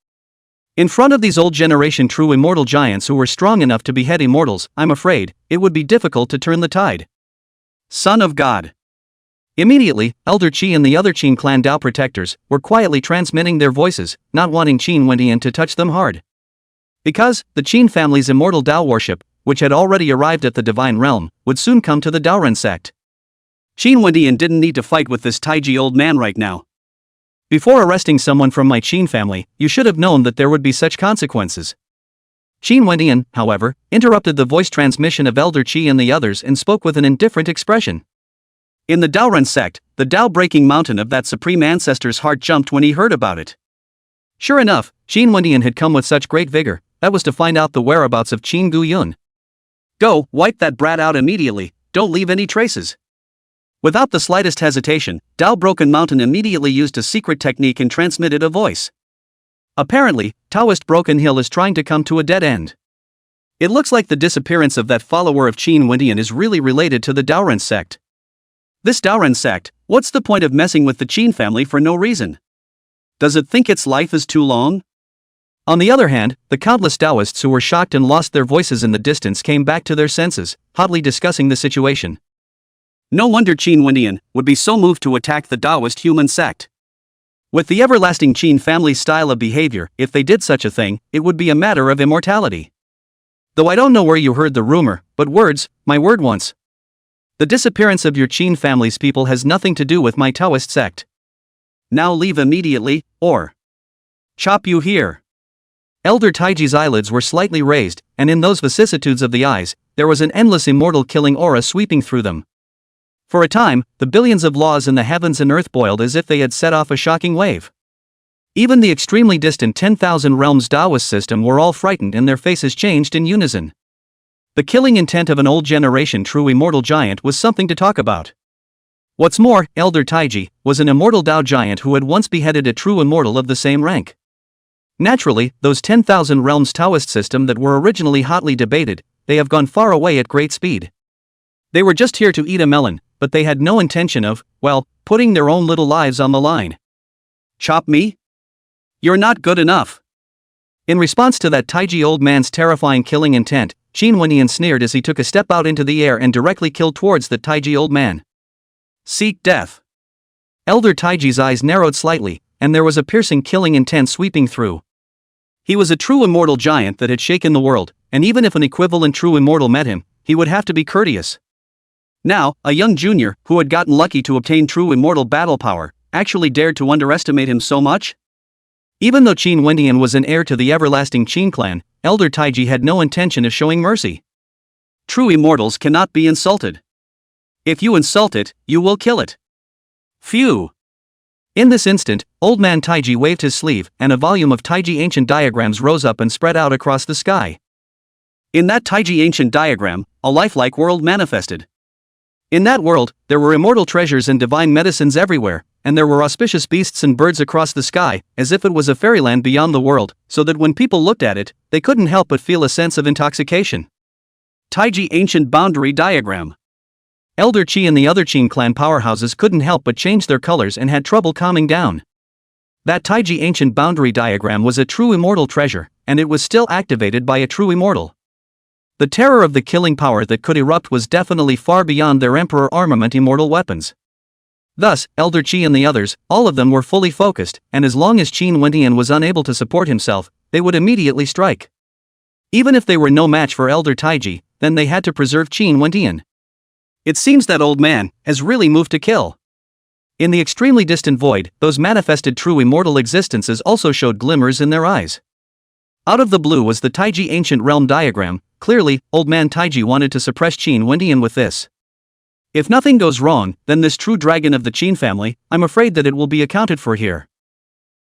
In front of these old generation true immortal giants who were strong enough to behead immortals, I'm afraid, it would be difficult to turn the tide. Son of God. Immediately, Elder Qi and the other Qin clan Dao protectors were quietly transmitting their voices, not wanting Qin Wentian to touch them hard. Because, the Qin family's immortal Dao worship which had already arrived at the divine realm, would soon come to the Daoren sect. Qin Wendian didn't need to fight with this Taiji old man right now. Before arresting someone from my Qin family, you should have known that there would be such consequences. Qin Wendian, however, interrupted the voice transmission of Elder Qi and the others and spoke with an indifferent expression. In the Daoren sect, the Tao-breaking mountain of that supreme ancestor's heart jumped when he heard about it. Sure enough, Qin Wendian had come with such great vigor, that was to find out the whereabouts of Qin Guyun. Go, wipe that brat out immediately, don't leave any traces. Without the slightest hesitation, Tao-broken mountain immediately used a secret technique and transmitted a voice. Apparently, Taoist Broken Hill is trying to come to a dead end. It looks like the disappearance of that follower of Qin Wendian is really related to the Daoren sect. This Daoren sect, what's the point of messing with the Qin family for no reason? Does it think its life is too long? On the other hand, the countless Taoists who were shocked and lost their voices in the distance came back to their senses, hotly discussing the situation. No wonder Qin Wendian would be so moved to attack the Taoist human sect. With the everlasting Qin family's style of behavior, if they did such a thing, it would be a matter of immortality. Though I don't know where you heard the rumor, but words, my word once. The disappearance of your Qin family's people has nothing to do with my Taoist sect. Now leave immediately, or chop you here. Elder Taiji's eyelids were slightly raised, and in those vicissitudes of the eyes, there was an endless immortal killing aura sweeping through them. For a time, the billions of laws in the heavens and earth boiled as if they had set off a shocking wave. Even the extremely distant 10,000 realms Taoist system were all frightened and their faces changed in unison. The killing intent of an old generation true immortal giant was something to talk about. What's more, Elder Taiji was an immortal Tao giant who had once beheaded a true immortal of the same rank. Naturally, those 10,000 realms Taoist system that were originally hotly debated, they have gone far away at great speed. They were just here to eat a melon, but they had no intention of, well, putting their own little lives on the line. Chop me? You're not good enough. In response to that Taiji old man's terrifying killing intent, Qin Wendian sneered as he took a step out into the air and directly killed towards the Taiji old man. Seek death. Elder Taiji's eyes narrowed slightly, and there was a piercing killing intent sweeping through. He was a true immortal giant that had shaken the world, and even if an equivalent true immortal met him, he would have to be courteous. Now, a young junior, who had gotten lucky to obtain true immortal battle power, actually dared to underestimate him so much? Even though Qin Wendian was an heir to the everlasting Qin clan, Elder Taiji had no intention of showing mercy. True immortals cannot be insulted. If you insult it, you will kill it. Phew. In this instant, Old Man Taiji waved his sleeve, and a volume of Taiji ancient diagrams rose up and spread out across the sky. In that Taiji ancient diagram, a lifelike world manifested. In that world, there were immortal treasures and divine medicines everywhere, and there were auspicious beasts and birds across the sky, as if it was a fairyland beyond the world, so that when people looked at it, they couldn't help but feel a sense of intoxication. Taiji ancient boundary diagram. Elder Qi and the other Qin clan powerhouses couldn't help but change their colors and had trouble calming down. That Taiji ancient boundary diagram was a true immortal treasure, and it was still activated by a true immortal. The terror of the killing power that could erupt was definitely far beyond their Emperor armament immortal weapons. Thus, Elder Qi and the others, all of them were fully focused, and as long as Qin Wendian was unable to support himself, they would immediately strike. Even if they were no match for Elder Taiji, then they had to preserve Qin Wendian. It seems that old man has really moved to kill. In the extremely distant void, those manifested true immortal existences also showed glimmers in their eyes. Out of the blue was the Taiji ancient realm diagram. Clearly, Old Man Taiji wanted to suppress Qin Wendian with this. If nothing goes wrong, then this true dragon of the Qin family, I'm afraid that it will be accounted for here.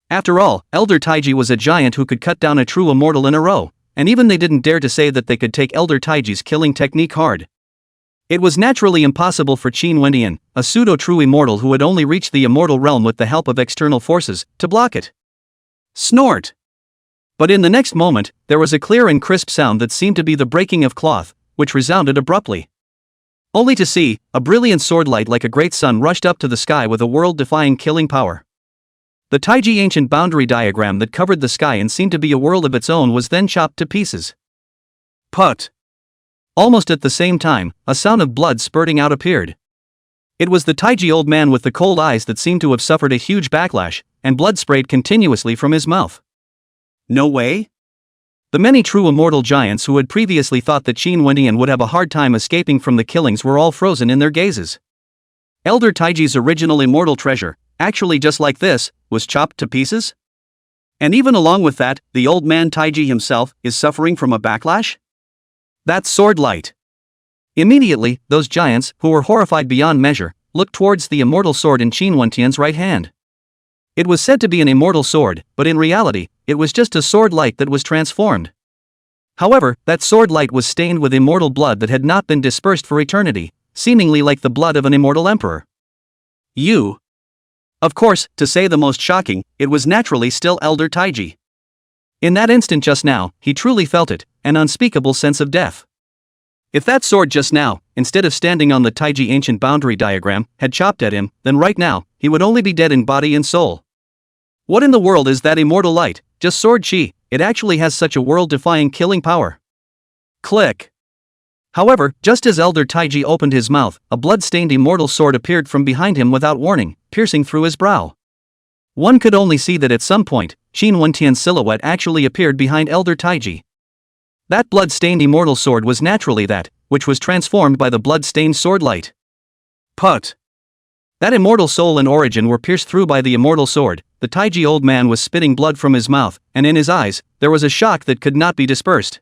After all, Elder Taiji was a giant who could cut down a true immortal in a row, and even they didn't dare to say that they could take Elder Taiji's killing technique hard. It was naturally impossible for Qin Wendian, a pseudo-true immortal who had only reached the immortal realm with the help of external forces, to block it. Snort! But in the next moment, there was a clear and crisp sound that seemed to be the breaking of cloth, which resounded abruptly. Only to see, a brilliant swordlight like a great sun rushed up to the sky with a world-defying killing power. The Taiji ancient boundary diagram that covered the sky and seemed to be a world of its own was then chopped to pieces. Put! Almost at the same time, a sound of blood spurting out appeared. It was the Taiji old man with the cold eyes that seemed to have suffered a huge backlash, and blood sprayed continuously from his mouth. No way? The many true immortal giants who had previously thought that Qin Wendian would have a hard time escaping from the killings were all frozen in their gazes. Elder Taiji's original immortal treasure, actually just like this, was chopped to pieces? And even along with that, the old man Taiji himself is suffering from a backlash? That's sword light. Immediately, those giants, who were horrified beyond measure, looked towards the immortal sword in Qin Wendian's right hand. It was said to be an immortal sword, but in reality, it was just a sword light that was transformed. However, that sword light was stained with immortal blood that had not been dispersed for eternity, seemingly like the blood of an immortal emperor. Of course, to say the most shocking, it was naturally still Elder Taiji. In that instant just now, he truly felt it, an unspeakable sense of death. If that sword just now, instead of standing on the Taiji ancient boundary diagram, had chopped at him, then right now, he would only be dead in body and soul. What in the world is that immortal light? Just sword chi, it actually has such a world-defying killing power. Click. However, just as Elder Taiji opened his mouth, a blood-stained immortal sword appeared from behind him without warning, piercing through his brow. One could only see that at some point, Qin Wendian's silhouette actually appeared behind Elder Taiji. That blood-stained immortal sword was naturally that, which was transformed by the blood-stained sword light. Put. That immortal soul and origin were pierced through by the immortal sword. The Taiji old man was spitting blood from his mouth, and in his eyes, there was a shock that could not be dispersed.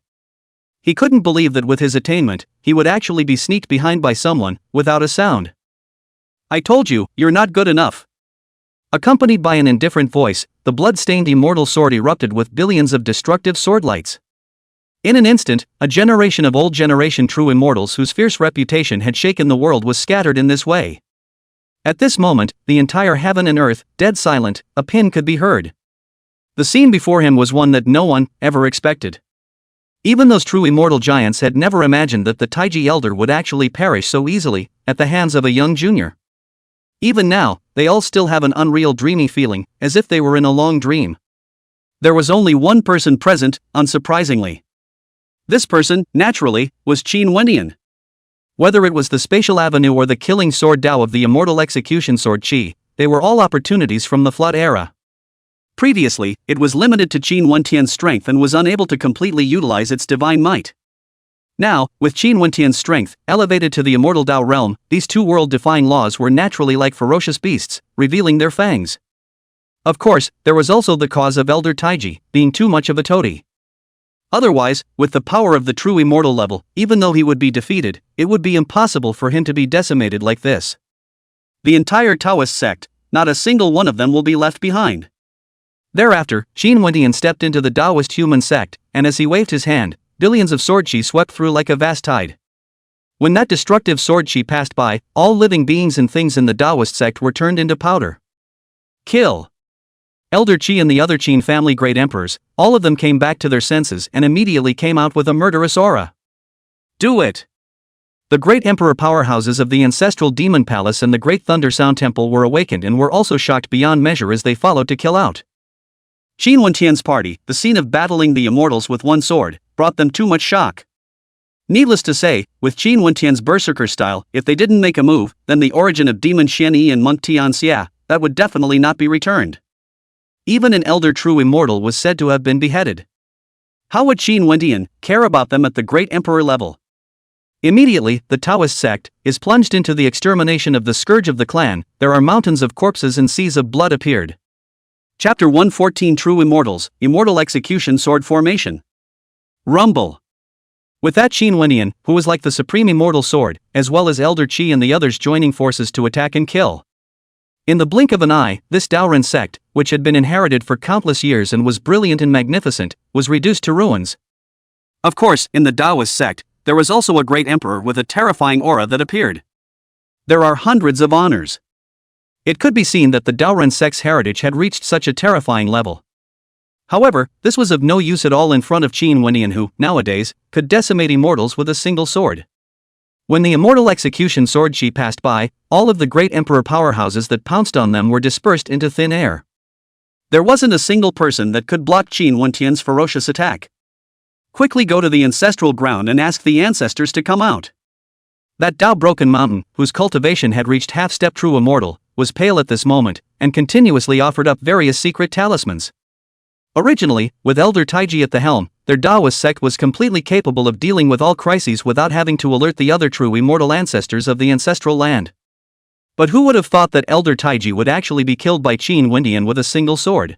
He couldn't believe that with his attainment, he would actually be sneaked behind by someone, without a sound. I told you, you're not good enough. Accompanied by an indifferent voice, the blood-stained immortal sword erupted with billions of destructive sword lights. In an instant, a generation of old generation true immortals whose fierce reputation had shaken the world was scattered in this way. At this moment, the entire heaven and earth, dead silent, a pin could be heard. The scene before him was one that no one ever expected. Even those true immortal giants had never imagined that the Taiji elder would actually perish so easily, at the hands of a young junior. Even now, they all still have an unreal dreamy feeling, as if they were in a long dream. There was only one person present, unsurprisingly. This person, naturally, was Qin Wendian. Whether it was the spatial avenue or the killing sword Dao of the immortal execution sword Qi, they were all opportunities from the flood era. Previously, it was limited to Qin Wendian's strength and was unable to completely utilize its divine might. Now, with Qin Wendian's strength elevated to the immortal Dao realm, these two world-defying laws were naturally like ferocious beasts, revealing their fangs. Of course, there was also the cause of Elder Taiji being too much of a toady. Otherwise, with the power of the true immortal level, even though he would be defeated, it would be impossible for him to be decimated like this. The entire Taoist sect, not a single one of them will be left behind. Thereafter, Qin Wendian stepped into the Taoist human sect, and as he waved his hand, billions of sword chi swept through like a vast tide. When that destructive sword chi passed by, all living beings and things in the Taoist sect were turned into powder. Kill. Elder Qi and the other Qin family great emperors, all of them came back to their senses and immediately came out with a murderous aura. Do it! The great emperor powerhouses of the ancestral demon palace and the great thunder sound temple were awakened and were also shocked beyond measure as they followed to kill out. Qin Wendian's party, the scene of battling the immortals with one sword, brought them too much shock. Needless to say, with Qin Wendian's berserker style, if they didn't make a move, then the origin of demon Xian Yi and monk Tianxia, that would definitely not be returned. Even an elder true immortal was said to have been beheaded. How would Qin Wendian care about them at the great emperor level? Immediately, the Taoist sect is plunged into the extermination of the scourge of the clan. There are mountains of corpses and seas of blood appeared. Chapter 114 True Immortals, Immortal Execution Sword Formation. Rumble. With that Qin Wendian, who was like the supreme immortal sword, as well as Elder Qi and the others joining forces to attack and kill. In the blink of an eye, this Daoren sect, which had been inherited for countless years and was brilliant and magnificent, was reduced to ruins. Of course, in the Taoist sect, there was also a great emperor with a terrifying aura that appeared. There are hundreds of honors. It could be seen that the Daoren sect's heritage had reached such a terrifying level. However, this was of no use at all in front of Qin Wendian who, nowadays, could decimate immortals with a single sword. When the immortal execution sword Qi passed by, all of the great emperor powerhouses that pounced on them were dispersed into thin air. There wasn't a single person that could block Qin Wendian's ferocious attack. Quickly go to the ancestral ground and ask the ancestors to come out. That Dao broken mountain, whose cultivation had reached half-step true immortal, was pale at this moment, and continuously offered up various secret talismans. Originally, with Elder Taiji at the helm, their Taoist sect was completely capable of dealing with all crises without having to alert the other true immortal ancestors of the ancestral land. But who would have thought that Elder Taiji would actually be killed by Qin Wendian with a single sword?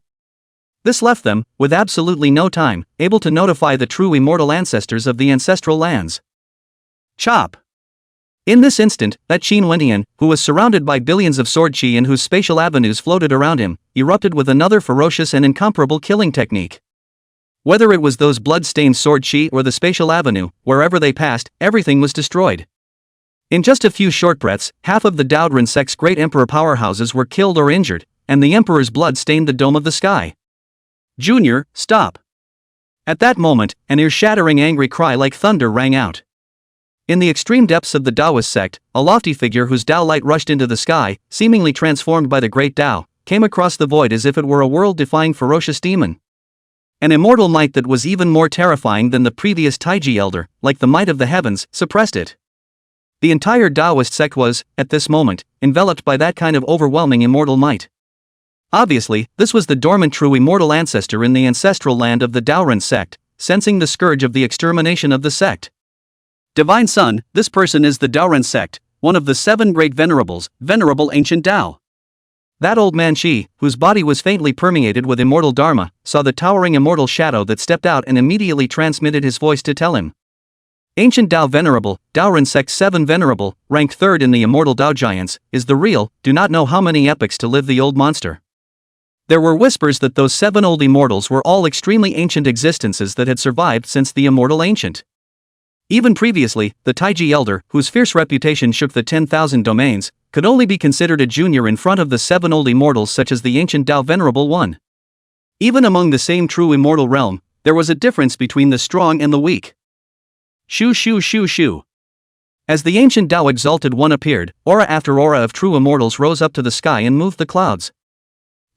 This left them, with absolutely no time, able to notify the true immortal ancestors of the ancestral lands. Chop! In this instant, that Qin Wendian, who was surrounded by billions of sword chi and whose spatial avenues floated around him, erupted with another ferocious and incomparable killing technique. Whether it was those blood-stained sword chi or the spatial avenue, wherever they passed, everything was destroyed. In just a few short breaths, half of the Daoran sect's great emperor powerhouses were killed or injured, and the emperor's blood stained the dome of the sky. Junior, stop! At that moment, an ear-shattering angry cry like thunder rang out. In the extreme depths of the Taoist sect, a lofty figure whose Tao light rushed into the sky, seemingly transformed by the great Tao, came across the void as if it were a world-defying ferocious demon. An immortal might that was even more terrifying than the previous Taiji elder, like the might of the heavens, suppressed it. The entire Taoist sect was, at this moment, enveloped by that kind of overwhelming immortal might. Obviously, this was the dormant true immortal ancestor in the ancestral land of the Daoran sect, sensing the scourge of the extermination of the sect. Divine Son, this person is the Daoran sect, one of the 7 great venerables, venerable ancient Tao. That old man Shi, whose body was faintly permeated with immortal dharma, saw the towering immortal shadow that stepped out and immediately transmitted his voice to tell him. Ancient Tao Venerable, Daoran Sect 7 Venerable, ranked 3rd in the immortal Tao giants, is the real, do not know how many epochs to live the old monster. There were whispers that those 7 old immortals were all extremely ancient existences that had survived since the immortal ancient. Even previously, the Taiji elder, whose fierce reputation shook the 10,000 domains, could only be considered a junior in front of the 7 old immortals such as the ancient Tao Venerable One. Even among the same true immortal realm, there was a difference between the strong and the weak. Shoo shoo shoo shoo. As the ancient Tao Exalted One appeared, aura after aura of true immortals rose up to the sky and moved the clouds.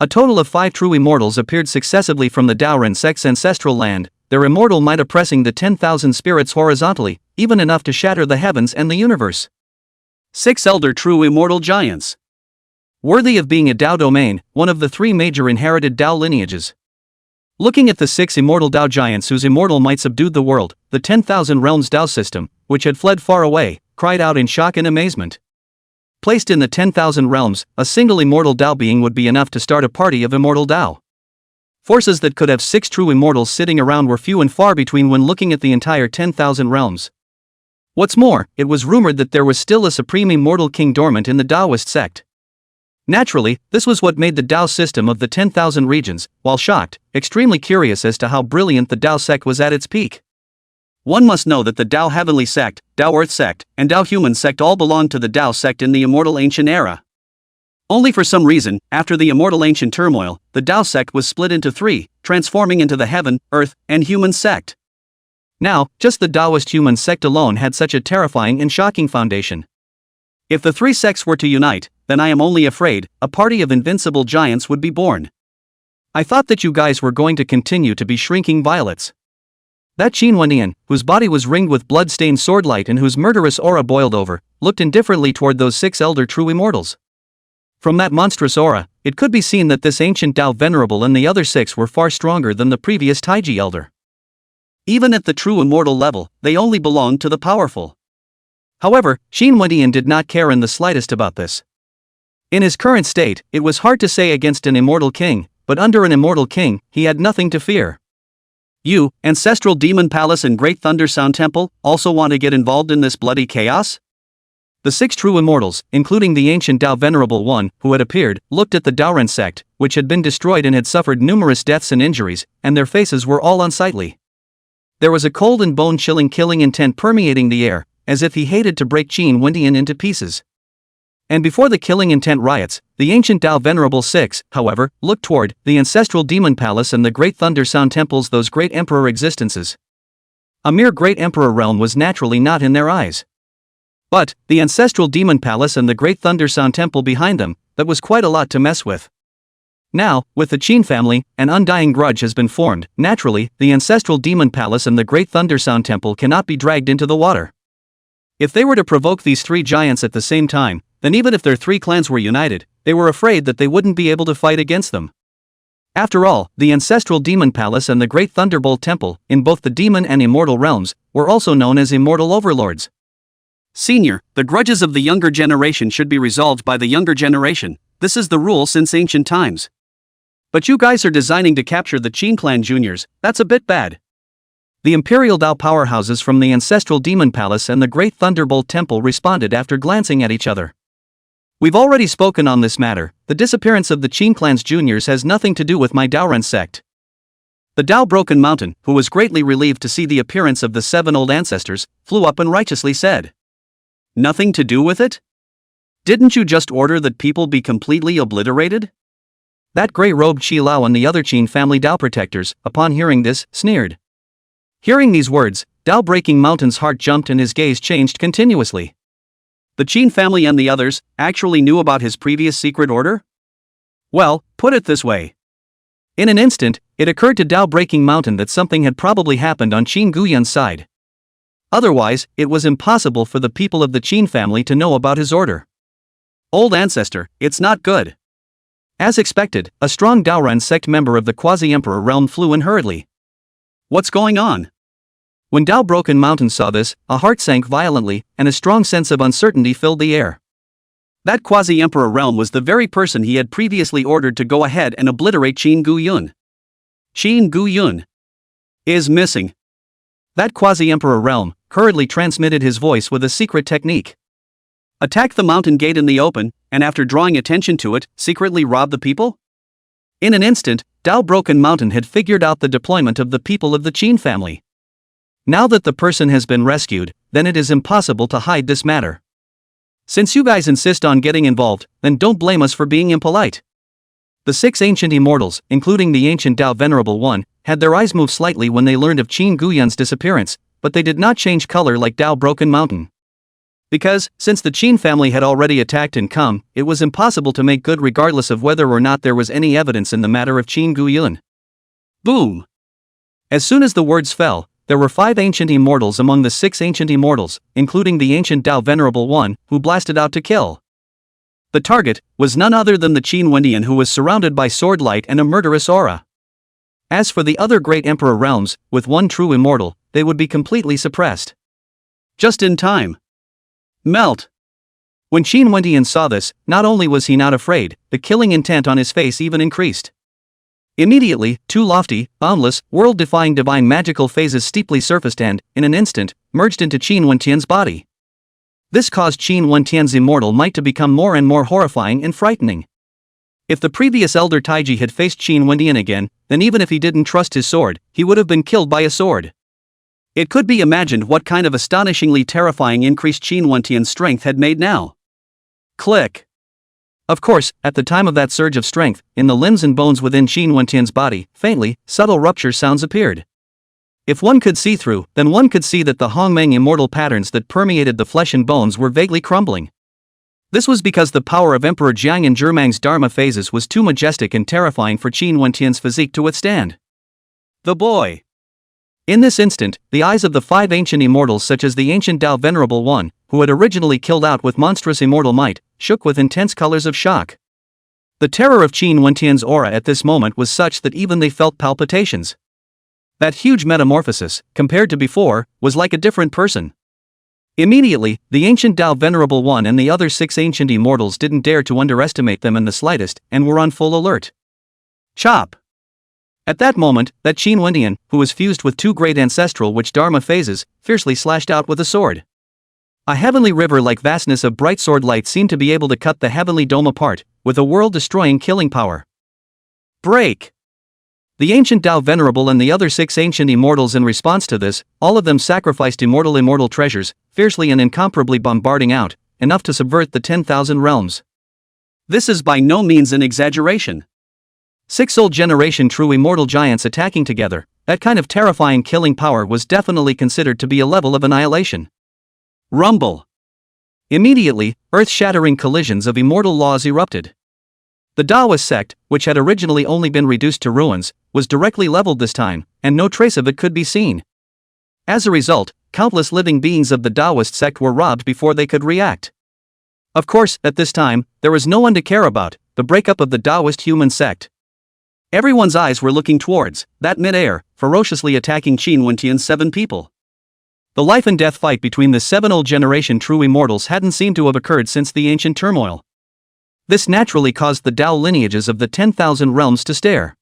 A total of 5 true immortals appeared successively from the Daoran sect's ancestral land, their immortal might oppressing the 10,000 spirits horizontally, even enough to shatter the heavens and the universe. 6 elder true immortal giants. Worthy of being a Tao domain, one of the 3 major inherited Tao lineages. Looking at the 6 immortal Tao giants whose immortal might subdued the world, the 10,000 realms Tao system, which had fled far away, cried out in shock and amazement. Placed in the 10,000 realms, a single immortal Tao being would be enough to start a party of immortal Tao. Forces that could have 6 true immortals sitting around were few and far between when looking at the entire 10,000 realms. What's more, it was rumored that there was still a supreme immortal king dormant in the Taoist sect. Naturally, this was what made the Tao system of the 10,000 regions, while shocked, extremely curious as to how brilliant the Tao sect was at its peak. One must know that the Tao Heavenly sect, Tao Earth sect, and Tao Human sect all belonged to the Tao sect in the immortal ancient era. Only for some reason, after the immortal ancient turmoil, the Tao sect was split into 3, transforming into the Heaven, Earth, and Human sect. Now, just the Taoist Human sect alone had such a terrifying and shocking foundation. If the 3 sects were to unite, then I am only afraid, a party of invincible giants would be born. I thought that you guys were going to continue to be shrinking violets. That Qin Wendian, whose body was ringed with blood-stained swordlight and whose murderous aura boiled over, looked indifferently toward those 6 elder true immortals. From that monstrous aura, it could be seen that this ancient Tao Venerable and the other 6 were far stronger than the previous Taiji elder. Even at the true immortal level, they only belonged to the powerful. However, Qin Wendian did not care in the slightest about this. In his current state, it was hard to say against an immortal king, but under an immortal king, he had nothing to fear. You, Ancestral Demon Palace and Great Thunder Sound Temple, also want to get involved in this bloody chaos? The 6 true immortals, including the ancient Tao Venerable One, who had appeared, looked at the Daoran sect, which had been destroyed and had suffered numerous deaths and injuries, and their faces were all unsightly. There was a cold and bone-chilling killing intent permeating the air, as if he hated to break Qin Wendian into pieces. And before the killing intent riots, the ancient Tao Venerable 6, however, looked toward the Ancestral Demon Palace and the Great Thunder Sound Temples, those great emperor existences. A mere great emperor realm was naturally not in their eyes. But, the Ancestral Demon Palace and the Great Thunder Sound Temple behind them, that was quite a lot to mess with. Now, with the Qin family, an undying grudge has been formed. Naturally, the Ancestral Demon Palace and the Great Thunder Sound Temple cannot be dragged into the water. If they were to provoke these 3 giants at the same time, then even if their 3 clans were united, they were afraid that they wouldn't be able to fight against them. After all, the ancestral demon palace and the great thunderbolt temple, in both the demon and immortal realms, were also known as immortal overlords. Senior, the grudges of the younger generation should be resolved by the younger generation. This is the rule since ancient times. But you guys are designing to capture the Qin clan juniors, that's a bit bad. The imperial Dao powerhouses from the ancestral demon palace and the great thunderbolt temple responded after glancing at each other. We've already spoken on this matter. The disappearance of the Qin clan's juniors has nothing to do with my Daoren sect. The Dao Broken Mountain, who was greatly relieved to see the appearance of the 7 old ancestors, flew up and righteously said, "Nothing to do with it? Didn't you just order that people be completely obliterated?" That grey-robed Qi Lao and the other Qin family Dao protectors, upon hearing this, sneered. Hearing these words, Dao Breaking Mountain's heart jumped and his gaze changed continuously. The Qin family and the others actually knew about his previous secret order? Well, put it this way. In an instant, it occurred to Dao Breaking Mountain that something had probably happened on Qin Guyun's side. Otherwise, it was impossible for the people of the Qin family to know about his order. Old ancestor, it's not good. As expected, a strong Daoren sect member of the Quasi-Emperor realm flew in hurriedly. What's going on? When Dao Broken Mountain saw this, a heart sank violently, and a strong sense of uncertainty filled the air. That Quasi-Emperor realm was the very person he had previously ordered to go ahead and obliterate Qin Guyun. Qin Guyun is missing. That Quasi-Emperor realm hurriedly transmitted his voice with a secret technique. Attack the mountain gate in the open, and after drawing attention to it, secretly rob the people? In an instant, Dao Broken Mountain had figured out the deployment of the people of the Qin family. Now that the person has been rescued, then it is impossible to hide this matter. Since you guys insist on getting involved, then don't blame us for being impolite. The 6 ancient immortals, including the ancient Dao Venerable One, had their eyes move slightly when they learned of Qin Guyun's disappearance, but they did not change color like Dao Broken Mountain. Because, since the Qin family had already attacked and come, it was impossible to make good regardless of whether or not there was any evidence in the matter of Qin Guyun. Boom! As soon as the words fell, there were 5 ancient immortals among the 6 ancient immortals, including the ancient Dao Venerable One, who blasted out to kill. The target was none other than the Qin Wendian, who was surrounded by sword light and a murderous aura. As for the other great emperor realms, with one true immortal, they would be completely suppressed. Just in time. Melt. When Qin Wendian saw this, not only was he not afraid, the killing intent on his face even increased. Immediately, 2 lofty, boundless, world-defying divine magical phases steeply surfaced and, in an instant, merged into Qin Wentian's body. This caused Qin Wentian's immortal might to become more and more horrifying and frightening. If the previous Elder Taiji had faced Qin Wendian again, then even if he didn't trust his sword, he would have been killed by a sword. It could be imagined what kind of astonishingly terrifying increase Qin Wentian's strength had made now. Click. Of course, at the time of that surge of strength, in the limbs and bones within Qin Wentian's body, faintly, subtle rupture sounds appeared. If one could see through, then one could see that the Hongmeng immortal patterns that permeated the flesh and bones were vaguely crumbling. This was because the power of Emperor Jiang and Zhimang's Dharma phases was too majestic and terrifying for Qin Wentian's physique to withstand. The boy. In this instant, the eyes of the 5 ancient immortals, such as the ancient Dao Venerable One, who had originally killed out with monstrous immortal might, shook with intense colors of shock. The terror of Qin Wentian's aura at this moment was such that even they felt palpitations. That huge metamorphosis, compared to before, was like a different person. Immediately, the ancient Dao Venerable One and the other 6 ancient immortals didn't dare to underestimate them in the slightest, and were on full alert. Chop! At that moment, that Qin Wendian, who was fused with 2 great ancestral witch Dharma phases, fiercely slashed out with a sword. A heavenly river-like vastness of bright sword light seemed to be able to cut the heavenly dome apart, with a world-destroying killing power. Break! The ancient Dao Venerable and the other 6 ancient immortals, in response to this, all of them sacrificed immortal treasures, fiercely and incomparably bombarding out, enough to subvert the 10,000 realms. This is by no means an exaggeration. 6 old generation true immortal giants attacking together, that kind of terrifying killing power was definitely considered to be a level of annihilation. Rumble. Immediately, earth-shattering collisions of immortal laws erupted. The Taoist sect, which had originally only been reduced to ruins, was directly leveled this time, and no trace of it could be seen. As a result, countless living beings of the Taoist sect were robbed before they could react. Of course, at this time, there was no one to care about the breakup of the Taoist human sect. Everyone's eyes were looking towards that mid-air, ferociously attacking Qin Wentian's 7 people. The life and death fight between the 7 old generation true immortals hadn't seemed to have occurred since the ancient turmoil. This naturally caused the Tao lineages of the 10,000 realms to stare.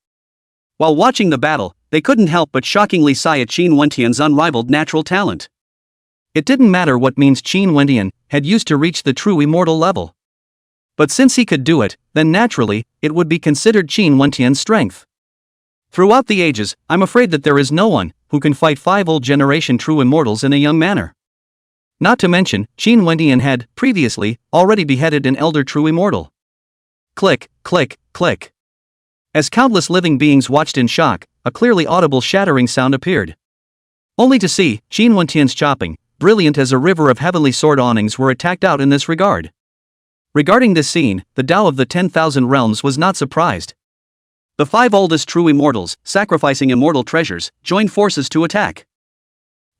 While watching the battle, they couldn't help but shockingly sigh at Qin Wentian's unrivaled natural talent. It didn't matter what means Qin Wentian had used to reach the true immortal level. But since he could do it, then naturally, it would be considered Qin Wentian's strength. Throughout the ages, I'm afraid that there is no one who can fight 5 old generation true immortals in a young manner. Not to mention, Qin Wentian had, previously, already beheaded an elder true immortal. Click, click, click. As countless living beings watched in shock, a clearly audible shattering sound appeared. Only to see, Qin Wentian's chopping, brilliant as a river of heavenly sword awnings were attacked out in this regard. Regarding this scene, the Tao of the 10,000 realms was not surprised. The 5 oldest true immortals, sacrificing immortal treasures, joined forces to attack.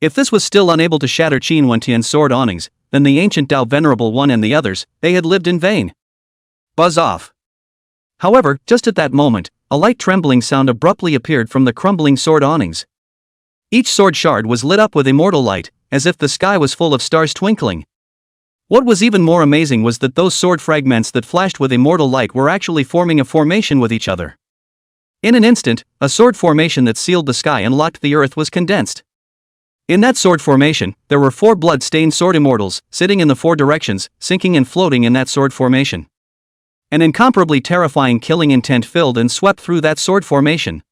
If this was still unable to shatter Qin Wentian's sword awnings, then the ancient Tao Venerable One and the others, they had lived in vain. Buzz off. However, just at that moment, a light trembling sound abruptly appeared from the crumbling sword awnings. Each sword shard was lit up with immortal light, as if the sky was full of stars twinkling. What was even more amazing was that those sword fragments that flashed with immortal light were actually forming a formation with each other. In an instant, a sword formation that sealed the sky and locked the earth was condensed. In that sword formation, there were 4 blood-stained sword immortals, sitting in the 4 directions, sinking and floating in that sword formation. An incomparably terrifying killing intent filled and swept through that sword formation.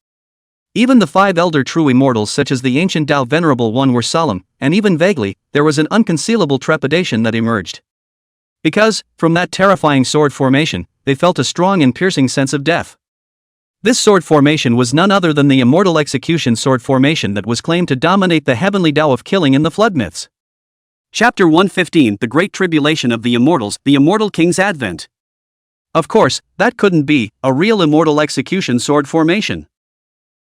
Even the 5 elder true immortals such as the ancient Tao Venerable One were solemn, and even vaguely, there was an unconcealable trepidation that emerged. Because, from that terrifying sword formation, they felt a strong and piercing sense of death. This sword formation was none other than the immortal execution sword formation that was claimed to dominate the heavenly Tao of killing in the flood myths. Chapter 115 The Great Tribulation of the Immortals, the Immortal King's Advent. Of course, that couldn't be a real immortal execution sword formation.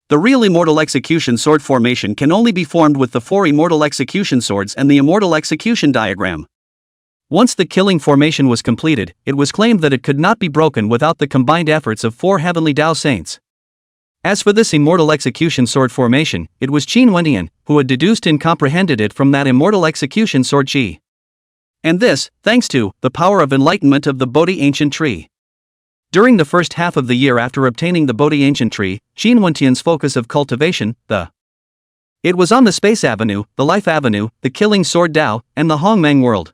The real immortal execution sword formation can only be formed with the 4 immortal execution swords and the immortal execution diagram. Once the killing formation was completed, it was claimed that it could not be broken without the combined efforts of 4 heavenly Tao saints. As for this immortal execution sword formation, it was Qin Wentian who had deduced and comprehended it from that immortal execution sword chi. And this, thanks to the power of enlightenment of the Bodhi ancient tree. During the first half of the year after obtaining the Bodhi ancient tree, Qin Wentian's focus of cultivation, it was on the Space Avenue, the Life Avenue, the Killing Sword Tao, and the Hongmeng world.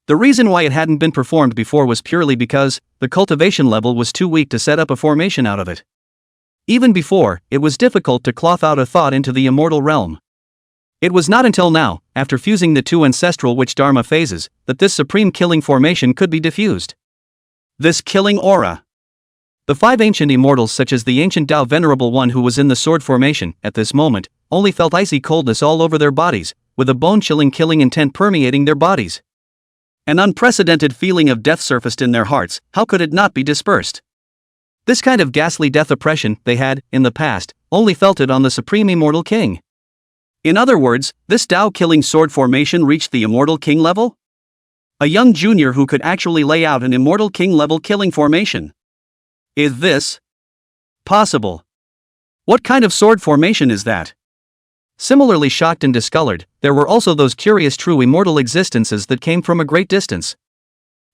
The reason why it hadn't been performed before was purely because the cultivation level was too weak to set up a formation out of it. Even before, it was difficult to cloth out a thought into the immortal realm. It was not until now, after fusing the 2 ancestral witch dharma phases, that this supreme killing formation could be diffused. This killing aura. The 5 ancient immortals such as the ancient Tao Venerable One who was in the sword formation, at this moment, only felt icy coldness all over their bodies, with a bone-chilling killing intent permeating their bodies. An unprecedented feeling of death surfaced in their hearts, how could it not be dispersed? This kind of ghastly death oppression, they had, in the past, only felt it on the Supreme Immortal King. In other words, this Tao-killing sword formation reached the Immortal King level? A young junior who could actually lay out an Immortal King level killing formation. Is this possible? What kind of sword formation is that? Similarly shocked and discolored, there were also those curious true immortal existences that came from a great distance.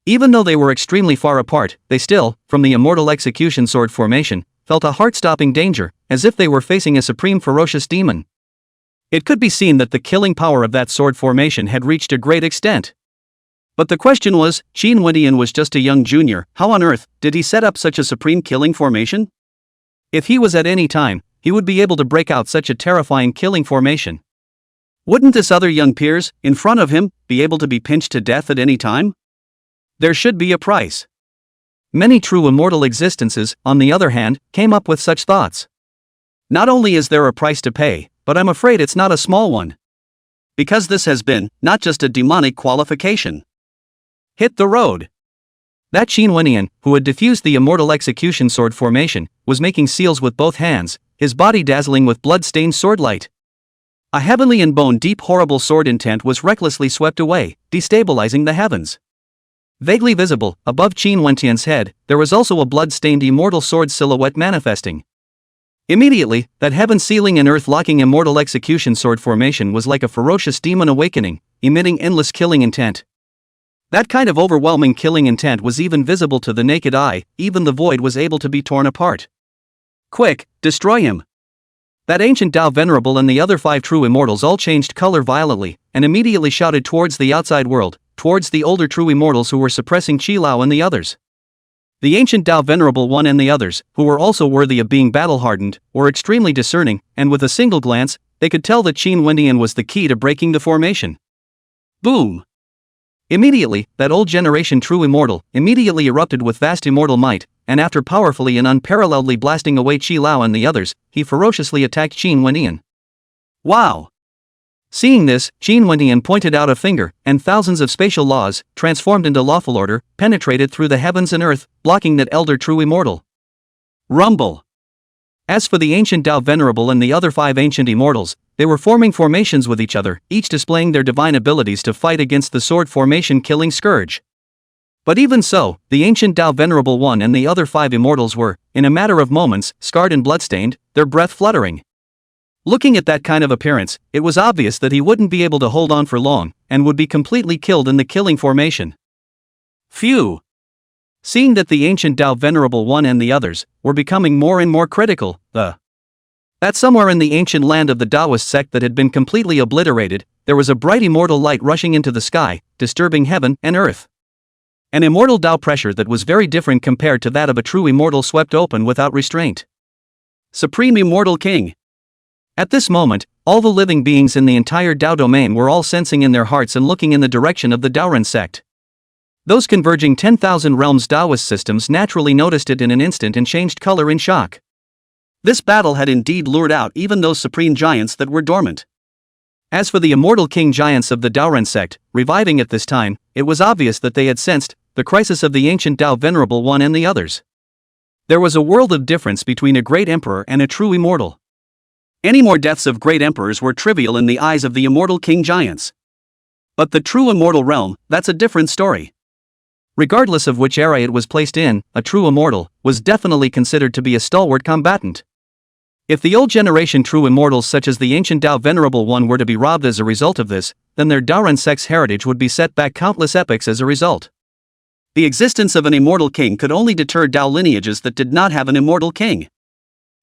Even though they were extremely far apart, they still, from the immortal execution sword formation, felt a heart-stopping danger, as if they were facing a supreme ferocious demon. It could be seen that the killing power of that sword formation had reached a great extent. But the question was, Qin Wentian was just a young junior, how on earth did he set up such a supreme killing formation? If he was at any time, he would be able to break out such a terrifying killing formation. Wouldn't this other young peers, in front of him, be able to be pinched to death at any time? There should be a price. Many true immortal existences, on the other hand, came up with such thoughts. Not only is there a price to pay, but I'm afraid it's not a small one. Because this has been, not just a demonic qualification. Hit the road. That Qin Wentian, who had diffused the immortal execution sword formation, was making seals with both hands, his body dazzling with blood-stained sword light. A heavenly and bone-deep horrible sword intent was recklessly swept away, destabilizing the heavens. Vaguely visible, above Qin Wentian's head, there was also a blood-stained immortal sword silhouette manifesting, Immediately, that heaven-sealing and earth-locking immortal execution sword formation was like a ferocious demon awakening, emitting endless killing intent. That kind of overwhelming killing intent was even visible to the naked eye, even the void was able to be torn apart. Quick, destroy him! That ancient Tao Venerable and the other 5 true immortals all changed color violently, and immediately shouted towards the outside world, towards the older true immortals who were suppressing Qi Lao and the others. The ancient Tao Venerable One and the others, who were also worthy of being battle-hardened, were extremely discerning, and with a single glance, they could tell that Qin Wendian was the key to breaking the formation. Boom! Immediately, that old generation true immortal immediately erupted with vast immortal might, and after powerfully and unparalleledly blasting away Qi Lao and the others, he ferociously attacked Qin Wendian. Wow! Seeing this, Qin Wendian pointed out a finger, and thousands of spatial laws, transformed into lawful order, penetrated through the heavens and earth, blocking that elder true immortal. Rumble! As for the ancient Tao Venerable and the other 5 ancient immortals, they were forming formations with each other, each displaying their divine abilities to fight against the sword formation killing scourge. But even so, the ancient Tao Venerable One and the other 5 immortals were, in a matter of moments, scarred and bloodstained, their breath fluttering. Looking at that kind of appearance, it was obvious that he wouldn't be able to hold on for long, and would be completely killed in the killing formation. Phew! Seeing that the ancient Tao Venerable One and the others were becoming more and more critical, that somewhere in the ancient land of the Taoist sect that had been completely obliterated, there was a bright immortal light rushing into the sky, disturbing heaven and earth. An immortal Tao pressure that was very different compared to that of a true immortal swept open without restraint. Supreme Immortal King! At this moment, all the living beings in the entire Tao domain were all sensing in their hearts and looking in the direction of the Taoren sect. Those converging 10,000 realms Taoist systems naturally noticed it in an instant and changed color in shock. This battle had indeed lured out even those supreme giants that were dormant. As for the immortal king giants of the Taoren sect, reviving at this time, it was obvious that they had sensed the crisis of the ancient Tao Venerable One and the others. There was a world of difference between a great emperor and a true immortal. Any more deaths of great emperors were trivial in the eyes of the immortal king giants. But the true immortal realm, that's a different story. Regardless of which era it was placed in, a true immortal was definitely considered to be a stalwart combatant. If the old generation true immortals such as the ancient Tao Venerable One were to be robbed as a result of this, then their Taoren sect's heritage would be set back countless epochs as a result. The existence of an immortal king could only deter Tao lineages that did not have an immortal king.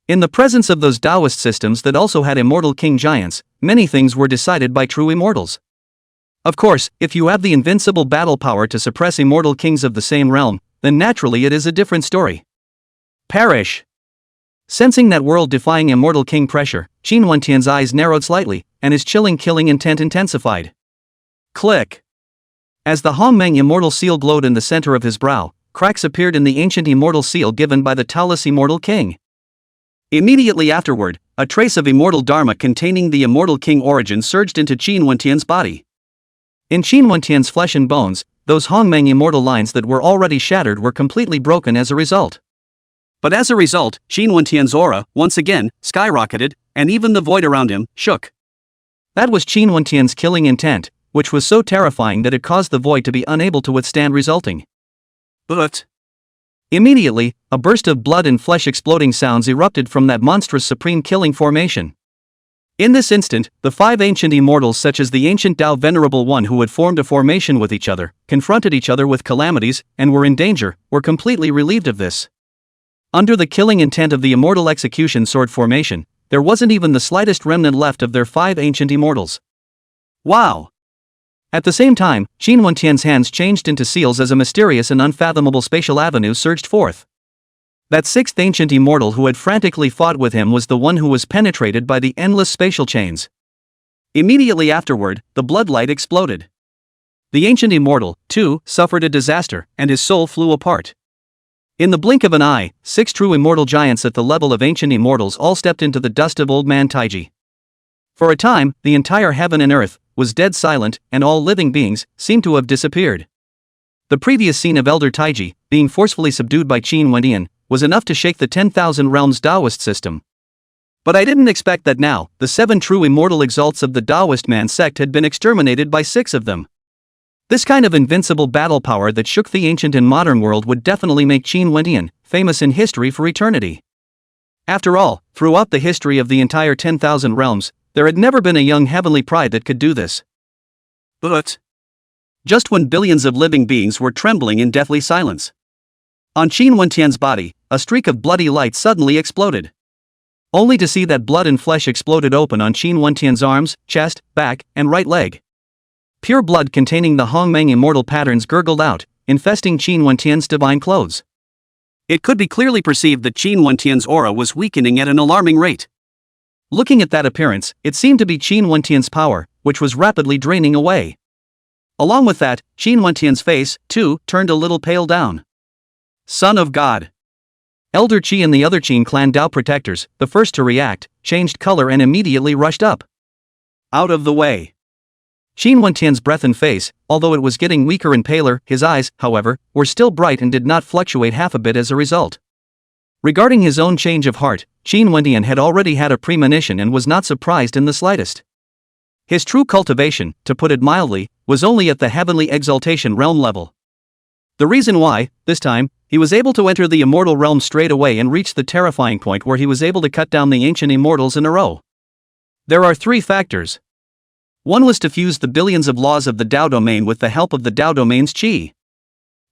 In the presence of those Taoist systems that also had immortal king giants, many things were decided by true immortals. Of course, if you have the invincible battle power to suppress immortal kings of the same realm, then naturally it is a different story. Perish! Sensing that world-defying immortal king pressure, Qin Wentian's eyes narrowed slightly, and his chilling killing intent intensified. Click! As the Hongmeng immortal seal glowed in the center of his brow, cracks appeared in the ancient immortal seal given by the Taoist immortal king. Immediately afterward, a trace of immortal dharma containing the immortal king origin surged into Qin Wentian's body. In Qin Wentian's flesh and bones, those Hongmeng immortal lines that were already shattered were completely broken as a result. But as a result, Qin Wentian's aura, once again, skyrocketed, and even the void around him shook. That was Qin Wentian's killing intent, which was so terrifying that it caused the void to be unable to withstand resulting. But immediately, a burst of blood and flesh exploding sounds erupted from that monstrous supreme killing formation. In this instant, the 5 ancient immortals such as the ancient Tao Venerable One who had formed a formation with each other, confronted each other with calamities, and were in danger, were completely relieved of this. Under the killing intent of the immortal execution sword formation, there wasn't even the slightest remnant left of their 5 ancient immortals. Wow! At the same time, Qin Wentian's hands changed into seals as a mysterious and unfathomable spatial avenue surged forth. That 6th ancient immortal who had frantically fought with him was the one who was penetrated by the endless spatial chains. Immediately afterward, the bloodlight exploded. The ancient immortal, too, suffered a disaster, and his soul flew apart. In the blink of an eye, 6 true immortal giants at the level of ancient immortals all stepped into the dust of old man Taiji. For a time, the entire heaven and earth was dead silent, and all living beings seemed to have disappeared. The previous scene of Elder Taiji, being forcefully subdued by Qin Wendian, was enough to shake the 10,000 realms Taoist system. But I didn't expect that now, the 7 true immortal exalts of the Taoist man sect had been exterminated by 6 of them. This kind of invincible battle power that shook the ancient and modern world would definitely make Qin Wendian famous in history for eternity. After all, throughout the history of the entire 10,000 realms, there had never been a young heavenly pride that could do this. But just when billions of living beings were trembling in deathly silence, on Qin Wentian's body, a streak of bloody light suddenly exploded. Only to see that blood and flesh exploded open on Qin Wentian's arms, chest, back, and right leg. Pure blood containing the Hongmeng immortal patterns gurgled out, infesting Qin Wentian's divine clothes. It could be clearly perceived that Qin Wentian's aura was weakening at an alarming rate. Looking at that appearance, it seemed to be Qin Wentian's power, which was rapidly draining away. Along with that, Qin Wentian's face, too, turned a little pale down. Son of God! Elder Qi and the other Qin clan Dao protectors, the first to react, changed color and immediately rushed up. Out of the way! Qin Wentian's breath and face, although it was getting weaker and paler, his eyes, however, were still bright and did not fluctuate half a bit as a result. Regarding his own change of heart, Qin Wentian had already had a premonition and was not surprised in the slightest. His true cultivation, to put it mildly, was only at the heavenly exaltation realm level. The reason why, this time, he was able to enter the immortal realm straight away and reach the terrifying point where he was able to cut down the ancient immortals in a row. There are 3 factors. One was to fuse the billions of laws of the Dao domain with the help of the Dao domain's qi.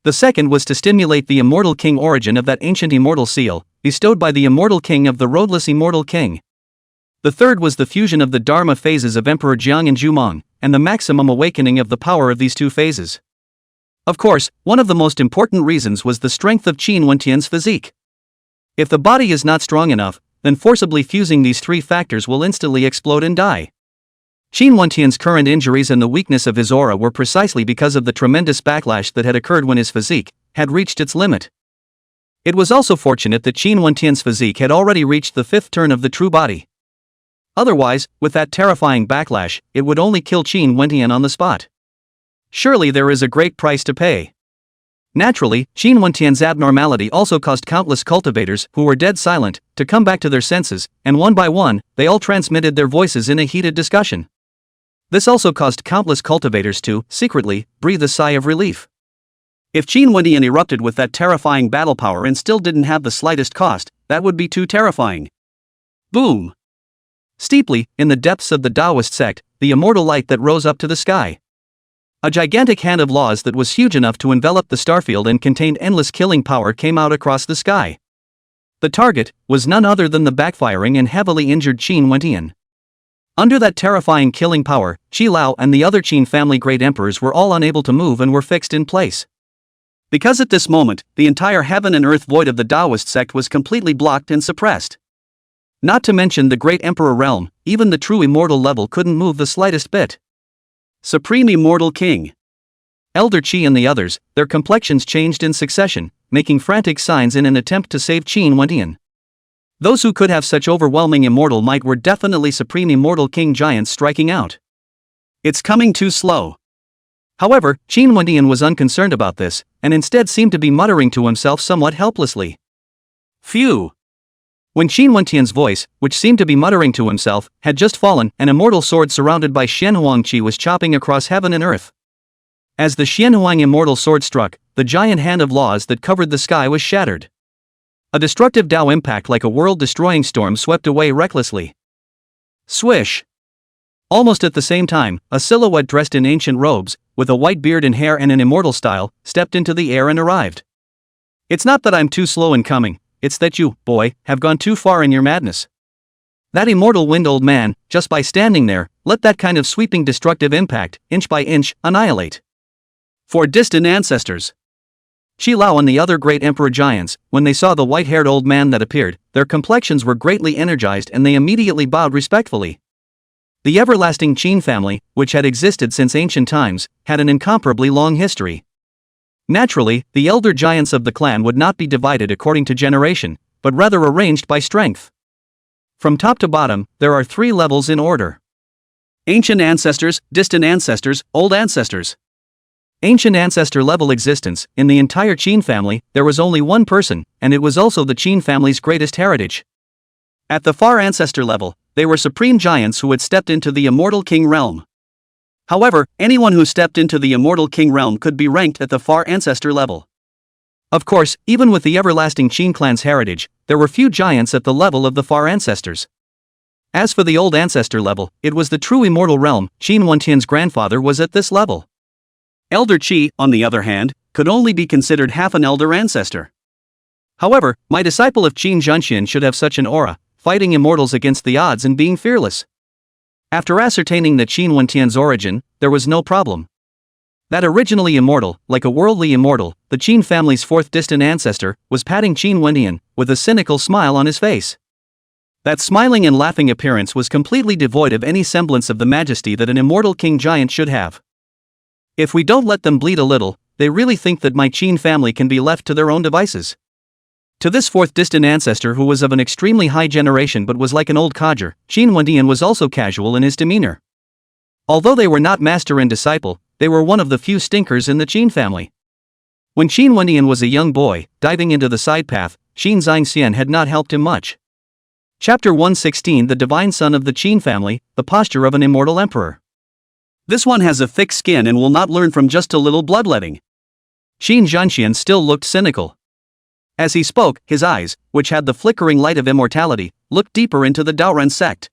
The second was to stimulate the immortal king origin of that ancient immortal seal, bestowed by the immortal king of the roadless immortal king. The third was the fusion of the Dharma phases of Emperor Jiang and Zhumong, and the maximum awakening of the power of these 2 phases. Of course, one of the most important reasons was the strength of Qin Wentian's physique. If the body is not strong enough, then forcibly fusing these 3 factors will instantly explode and die. Qin Wentian's current injuries and the weakness of his aura were precisely because of the tremendous backlash that had occurred when his physique had reached its limit. It was also fortunate that Qin Wentian's physique had already reached the 5th turn of the true body. Otherwise, with that terrifying backlash, it would only kill Qin Wentian on the spot. Surely there is a great price to pay. Naturally, Qin Wentian's abnormality also caused countless cultivators who were dead silent to come back to their senses, and one by one, they all transmitted their voices in a heated discussion. This also caused countless cultivators to, secretly, breathe a sigh of relief. If Qin Wentian erupted with that terrifying battle power and still didn't have the slightest cost, that would be too terrifying. Boom! Steeply, in the depths of the Taoist sect, the immortal light that rose up to the sky. A gigantic hand of laws that was huge enough to envelop the starfield and contained endless killing power came out across the sky. The target was none other than the backfiring and heavily injured Qin Wentian. Under that terrifying killing power, Qi Lao and the other Qin family great emperors were all unable to move and were fixed in place. Because at this moment, the entire heaven and earth void of the Taoist sect was completely blocked and suppressed. Not to mention the great emperor realm, even the true immortal level couldn't move the slightest bit. Supreme Immortal King. Elder Qi and the others, their complexions changed in succession, making frantic signs in an attempt to save Qin Wentian. Those who could have such overwhelming immortal might were definitely Supreme Immortal King giants striking out. It's coming too slow. However, Qin Wentian was unconcerned about this, and instead seemed to be muttering to himself somewhat helplessly. Phew! When Qin Wentian's voice, which seemed to be muttering to himself, had just fallen, an immortal sword surrounded by Xianhuang Qi was chopping across heaven and earth. As the Xianhuang immortal sword struck, the giant hand of laws that covered the sky was shattered. A destructive Dao impact like a world-destroying storm swept away recklessly. Swish! Almost at the same time, a silhouette dressed in ancient robes, with a white beard and hair and an immortal style, stepped into the air and arrived. It's not that I'm too slow in coming, it's that you, boy, have gone too far in your madness. That immortal wind old man, just by standing there, let that kind of sweeping destructive impact, inch by inch, annihilate. For distant ancestors. Qi Lao and the other great emperor giants, when they saw the white-haired old man that appeared, their complexions were greatly energized and they immediately bowed respectfully. The everlasting Qin family, which had existed since ancient times, had an incomparably long history. Naturally, the elder giants of the clan would not be divided according to generation, but rather arranged by strength. From top to bottom, there are 3 levels in order. Ancient ancestors, distant ancestors, old ancestors. Ancient ancestor level existence, in the entire Qin family, there was only one person, and it was also the Qin family's greatest heritage. At the far ancestor level, they were supreme giants who had stepped into the immortal king realm. However, anyone who stepped into the immortal king realm could be ranked at the far ancestor level. Of course, even with the everlasting Qin clan's heritage, there were few giants at the level of the far ancestors. As for the old ancestor level, it was the true immortal realm. Qin Wantian's grandfather was at this level. Elder Qi, on the other hand, could only be considered half an elder ancestor. However, my disciple of Qin Junxian should have such an aura, fighting immortals against the odds and being fearless. After ascertaining that Qin Wantian's origin, there was no problem. That originally immortal, like a worldly immortal, the Qin family's fourth distant ancestor, was patting Qin Wantian, with a cynical smile on his face. That smiling and laughing appearance was completely devoid of any semblance of the majesty that an immortal king giant should have. If we don't let them bleed a little, they really think that my Qin family can be left to their own devices. To this fourth distant ancestor, who was of an extremely high generation but was like an old codger, Qin Wantian was also casual in his demeanor. Although they were not master and disciple, they were one of the few stinkers in the Qin family. When Qin Wantian was a young boy, diving into the side path, Qin Zhangxian had not helped him much. Chapter 116, The Divine Son of the Qin Family, The Posture of an Immortal Emperor. This one has a thick skin and will not learn from just a little bloodletting. Qin Zhangxian still looked cynical. As he spoke, his eyes, which had the flickering light of immortality, looked deeper into the Daoren sect.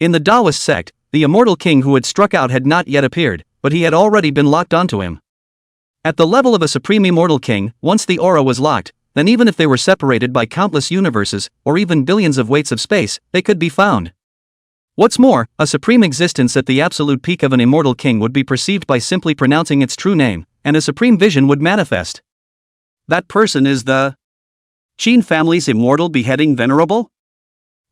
In the Taoist sect, the immortal king who had struck out had not yet appeared, but he had already been locked onto him. At the level of a supreme immortal king, once the aura was locked, then even if they were separated by countless universes, or even billions of weights of space, they could be found. What's more, a supreme existence at the absolute peak of an immortal king would be perceived by simply pronouncing its true name, and a supreme vision would manifest. That person is the Qin family's immortal beheading venerable?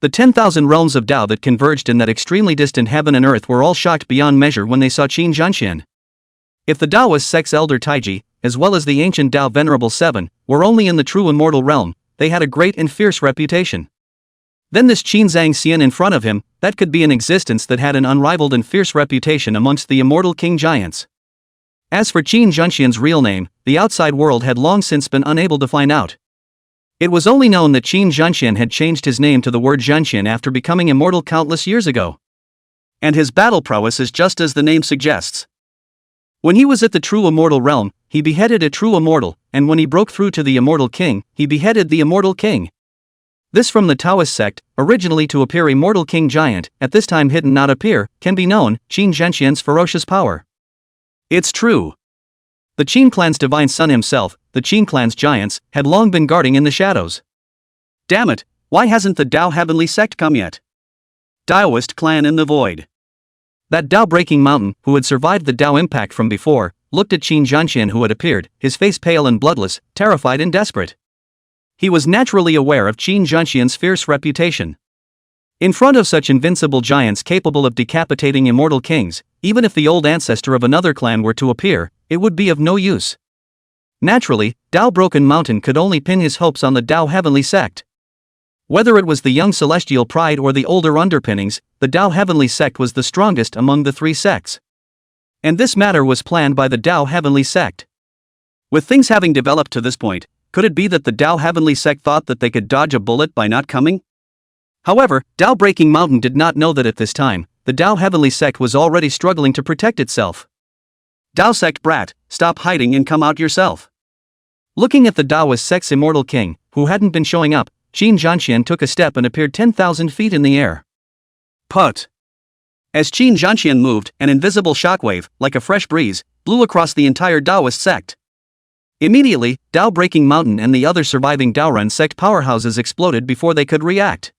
The 10,000 realms of Tao that converged in that extremely distant heaven and earth were all shocked beyond measure when they saw Qin Zhangxian. If the Taoist sect's elder Taiji, as well as the ancient Tao Venerable Seven, were only in the true immortal realm, they had a great and fierce reputation. Then this Qin Zhangxian in front of him, that could be an existence that had an unrivaled and fierce reputation amongst the immortal king giants. As for Qin Zhangxian's real name, the outside world had long since been unable to find out. It was only known that Qin Zhangxian had changed his name to the word Zhangxian after becoming immortal countless years ago. And his battle prowess is just as the name suggests. When he was at the true immortal realm, he beheaded a true immortal, and when he broke through to the immortal king, he beheaded the immortal king. This from the Taoist sect, originally to appear immortal king giant, at this time hidden not appear, can be known, Qin Zhangxian's ferocious power. It's true. The Qin clan's divine son himself, the Qin clan's giants, had long been guarding in the shadows. Damn it, why hasn't the Tao Heavenly Sect come yet? Taoist clan in the void. That Tao-breaking mountain, who had survived the Tao impact from before, looked at Qin Zhangxian who had appeared, his face pale and bloodless, terrified and desperate. He was naturally aware of Qin Zhangxian's fierce reputation. In front of such invincible giants capable of decapitating immortal kings, even if the old ancestor of another clan were to appear, it would be of no use. Naturally, Tao Broken Mountain could only pin his hopes on the Tao Heavenly Sect. Whether it was the young celestial pride or the older underpinnings, the Tao Heavenly Sect was the strongest among the three sects. And this matter was planned by the Tao Heavenly Sect. With things having developed to this point, could it be that the Tao Heavenly Sect thought that they could dodge a bullet by not coming? However, Tao Breaking Mountain did not know that at this time, the Tao Heavenly Sect was already struggling to protect itself. Tao Sect brat, stop hiding and come out yourself. Looking at the Taoist sect's immortal king, who hadn't been showing up, Qin Zhangxian took a step and appeared 10,000 feet in the air. Put. As Qin Zhangxian moved, an invisible shockwave, like a fresh breeze, blew across the entire Taoist sect. Immediately, Tao Breaking Mountain and the other surviving Daoren sect powerhouses exploded before they could react.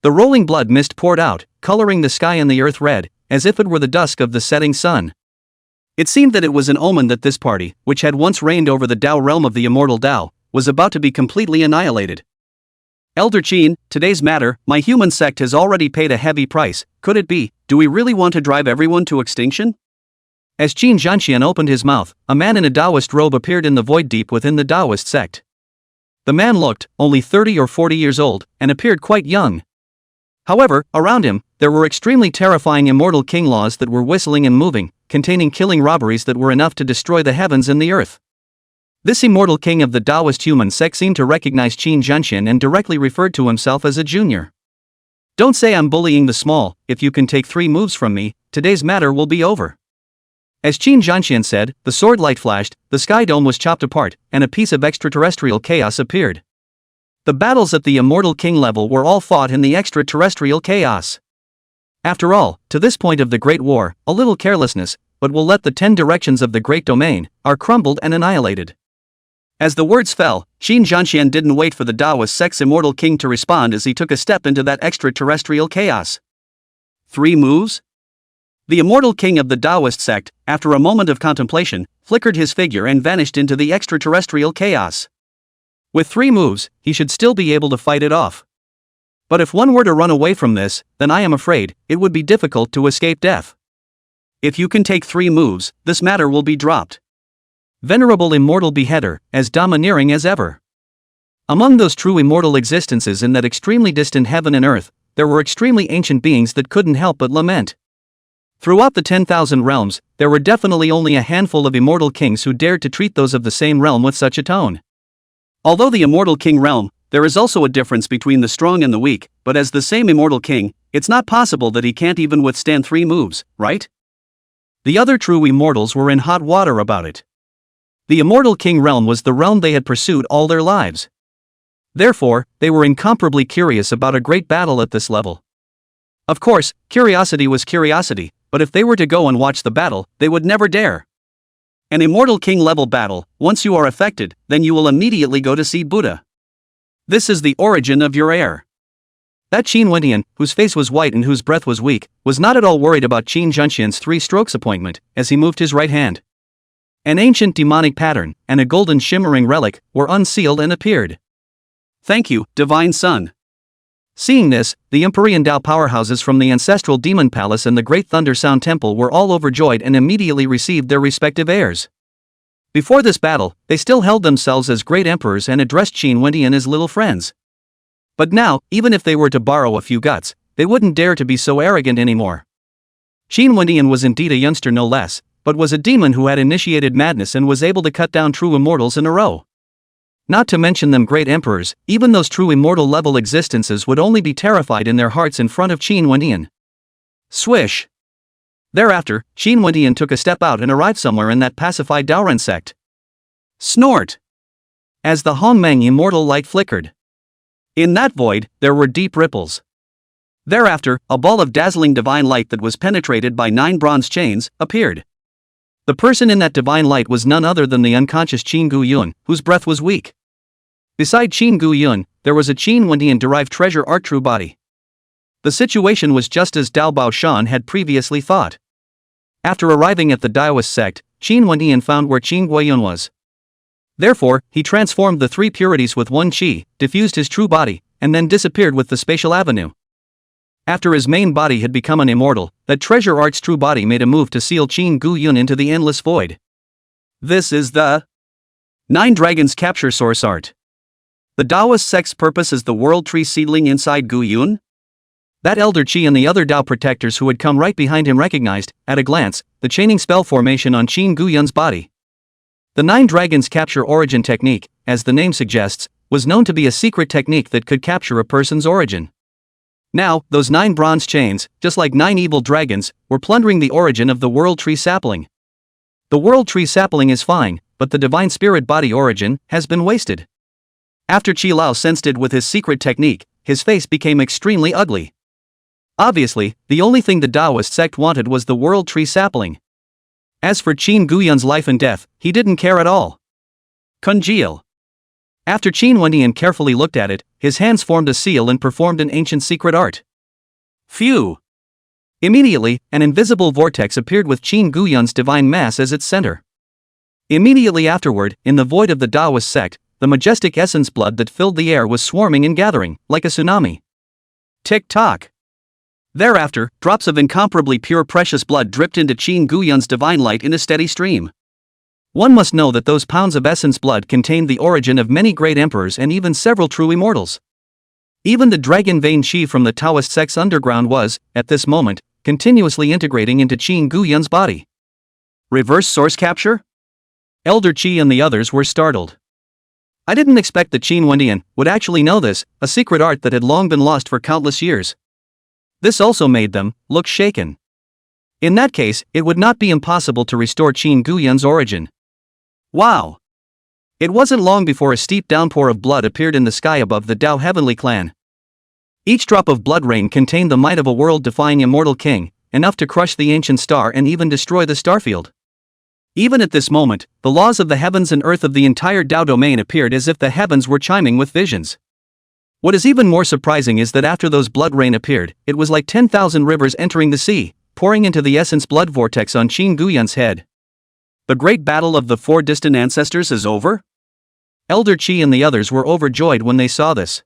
The rolling blood mist poured out, coloring the sky and the earth red, as if it were the dusk of the setting sun. It seemed that it was an omen that this party, which had once reigned over the Tao realm of the immortal Tao, was about to be completely annihilated. Elder Qin, today's matter, my human sect has already paid a heavy price. Could it be, do we really want to drive everyone to extinction? As Qin Zhangxian opened his mouth, a man in a Taoist robe appeared in the void deep within the Taoist sect. The man looked only 30 or 40 years old, and appeared quite young. However, around him, there were extremely terrifying immortal king laws that were whistling and moving, containing killing robberies that were enough to destroy the heavens and the earth. This immortal king of the Taoist human sect seemed to recognize Qin Zhangxian and directly referred to himself as a junior. Don't say I'm bullying the small, if you can take 3 moves from me, today's matter will be over. As Qin Zhangxian said, the sword light flashed, the sky dome was chopped apart, and a piece of extraterrestrial chaos appeared. The battles at the Immortal King level were all fought in the extraterrestrial chaos. After all, to this point of the Great War, a little carelessness, but will let the 10 directions of the Great Domain, are crumbled and annihilated. As the words fell, Qin Zhanxian didn't wait for the Taoist sect's Immortal King to respond as he took a step into that extraterrestrial chaos. 3 moves? The Immortal King of the Taoist sect, after a moment of contemplation, flickered his figure and vanished into the extraterrestrial chaos. With 3 moves, he should still be able to fight it off. But if one were to run away from this, then I am afraid, it would be difficult to escape death. If you can take 3 moves, this matter will be dropped. Venerable immortal beheader, as domineering as ever. Among those true immortal existences in that extremely distant heaven and earth, there were extremely ancient beings that couldn't help but lament. Throughout the 10,000 realms, there were definitely only a handful of immortal kings who dared to treat those of the same realm with such a tone. Although the immortal king realm, there is also a difference between the strong and the weak, but as the same immortal king, it's not possible that he can't even withstand 3 moves, right? The other true immortals were in hot water about it. The Immortal King realm was the realm they had pursued all their lives. Therefore, they were incomparably curious about a great battle at this level. Of course, curiosity was curiosity, but if they were to go and watch the battle, they would never dare. An Immortal King level battle, once you are affected, then you will immediately go to see Buddha. This is the origin of your heir. That Qin Wentian, whose face was white and whose breath was weak, was not at all worried about Qin Zhanxian's 3 strokes appointment, as he moved his right hand. An ancient demonic pattern, and a golden shimmering relic, were unsealed and appeared. Thank you, Divine Son. Seeing this, the Empyrean Tao powerhouses from the ancestral Demon Palace and the Great Thunder Sound Temple were all overjoyed and immediately received their respective heirs. Before this battle, they still held themselves as great emperors and addressed Qin Wentian as little friends. But now, even if they were to borrow a few guts, they wouldn't dare to be so arrogant anymore. Qin Wentian was indeed a youngster no less, but was a demon who had initiated madness and was able to cut down true immortals in a row. Not to mention them great emperors, even those true immortal level existences would only be terrified in their hearts in front of Qin Wentian. Swish! Thereafter, Qin Wentian took a step out and arrived somewhere in that pacified Daoren sect. Snort! As the Hongmeng immortal light flickered. In that void, there were deep ripples. Thereafter, a ball of dazzling divine light that was penetrated by 9 bronze chains, appeared. The person in that divine light was none other than the unconscious Qin Guyun, whose breath was weak. Beside Qin Guyun, there was a Qin Wentian-derived treasure art true body. The situation was just as Dao Baoshan had previously thought. After arriving at the Daoist sect, Qin Wentian found where Qin Guiyun was. Therefore, he transformed the 3 purities with 1 qi, diffused his true body, and then disappeared with the spatial avenue. After his main body had become an immortal, that treasure art's true body made a move to seal Qin Guyun into the endless void. This is the 9 Dragons Capture Source Art. The Taoist sect's purpose is the World Tree seedling inside Guyun? That Elder Qi and the other Tao protectors who had come right behind him recognized, at a glance, the chaining spell formation on Qin Guyun's body. The 9 Dragons Capture Origin technique, as the name suggests, was known to be a secret technique that could capture a person's origin. Now, those 9 bronze chains, just like 9 evil dragons, were plundering the origin of the World Tree sapling. The World Tree sapling is fine, but the Divine Spirit body origin has been wasted. After Qi Lao sensed it with his secret technique, his face became extremely ugly. Obviously, the only thing the Taoist sect wanted was the World Tree sapling. As for Qin Guyun's life and death, he didn't care at all. Congeal. After Qin Wentian carefully looked at it, his hands formed a seal and performed an ancient secret art. Phew! Immediately, an invisible vortex appeared with Qin Guyun's divine mass as its center. Immediately afterward, in the void of the Taoist sect, the majestic essence blood that filled the air was swarming and gathering, like a tsunami. Tick-tock! Thereafter, drops of incomparably pure precious blood dripped into Qin Guyun's divine light in a steady stream. One must know that those pounds of essence blood contained the origin of many great emperors and even several true immortals. Even the dragon vein qi from the Taoist sect's underground was, at this moment, continuously integrating into Qin Guyun's body. Reverse source capture? Elder Qi and the others were startled. I didn't expect that Qin Wentian would actually know this, a secret art that had long been lost for countless years. This also made them look shaken. In that case, it would not be impossible to restore Qin Guyun's origin. Wow! It wasn't long before a steep downpour of blood appeared in the sky above the Dao heavenly clan. Each drop of blood rain contained the might of a world-defying immortal king, enough to crush the ancient star and even destroy the starfield. Even at this moment, the laws of the heavens and earth of the entire Dao domain appeared as if the heavens were chiming with visions. What is even more surprising is that after those blood rain appeared, it was like 10,000 rivers entering the sea, pouring into the essence blood vortex on Qin Guyun's head. The great battle of the four distant ancestors is over? Elder Qi and the others were overjoyed when they saw this.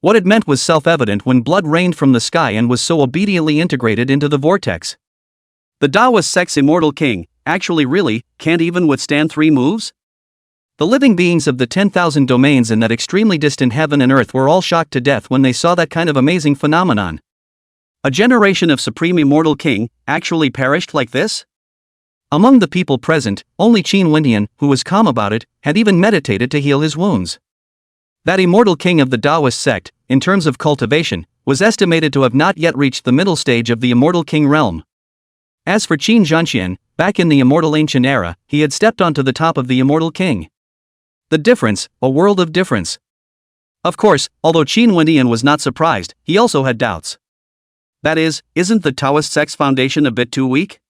What it meant was self-evident when blood rained from the sky and was so obediently integrated into the vortex. The Daoist sect's immortal king, actually really, can't even withstand 3 moves? The living beings of the 10,000 domains in that extremely distant heaven and earth were all shocked to death when they saw that kind of amazing phenomenon. A generation of supreme immortal king, actually perished like this? Among the people present, only Qin Wendian, who was calm about it, had even meditated to heal his wounds. That immortal king of the Daoist sect, in terms of cultivation, was estimated to have not yet reached the middle stage of the immortal king realm. As for Qin Zhanxian, back in the immortal ancient era, he had stepped onto the top of the immortal king. The difference, a world of difference. Of course, although Qin Wendian was not surprised, he also had doubts. That is, isn't the Taoist sect's foundation a bit too weak?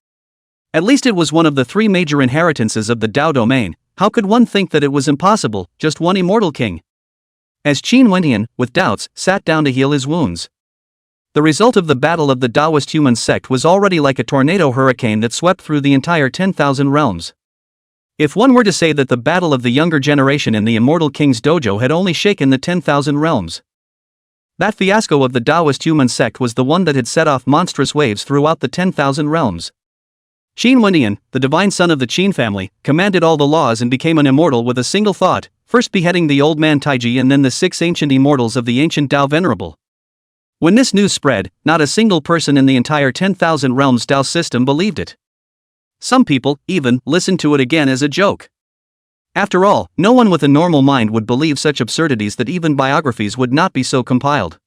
At least it was one of the 3 major inheritances of the Dao domain. How could one think that it was impossible, just one immortal king? As Qin Wendian, with doubts, sat down to heal his wounds. The result of the battle of the Daoist human sect was already like a tornado hurricane that swept through the entire 10,000 realms. If one were to say that the battle of the younger generation in the Immortal King's dojo had only shaken the 10,000 realms, that fiasco of the Daoist human sect was the one that had set off monstrous waves throughout the 10,000 realms. Qin Wendian, the divine son of the Qin family, commanded all the laws and became an immortal with a single thought, first beheading the old man Taiji and then the 6 ancient immortals of the ancient Dao Venerable. When this news spread, not a single person in the entire 10,000 realms Dao system believed it. Some people, even, listened to it again as a joke. After all, no one with a normal mind would believe such absurdities that even biographies would not be so compiled.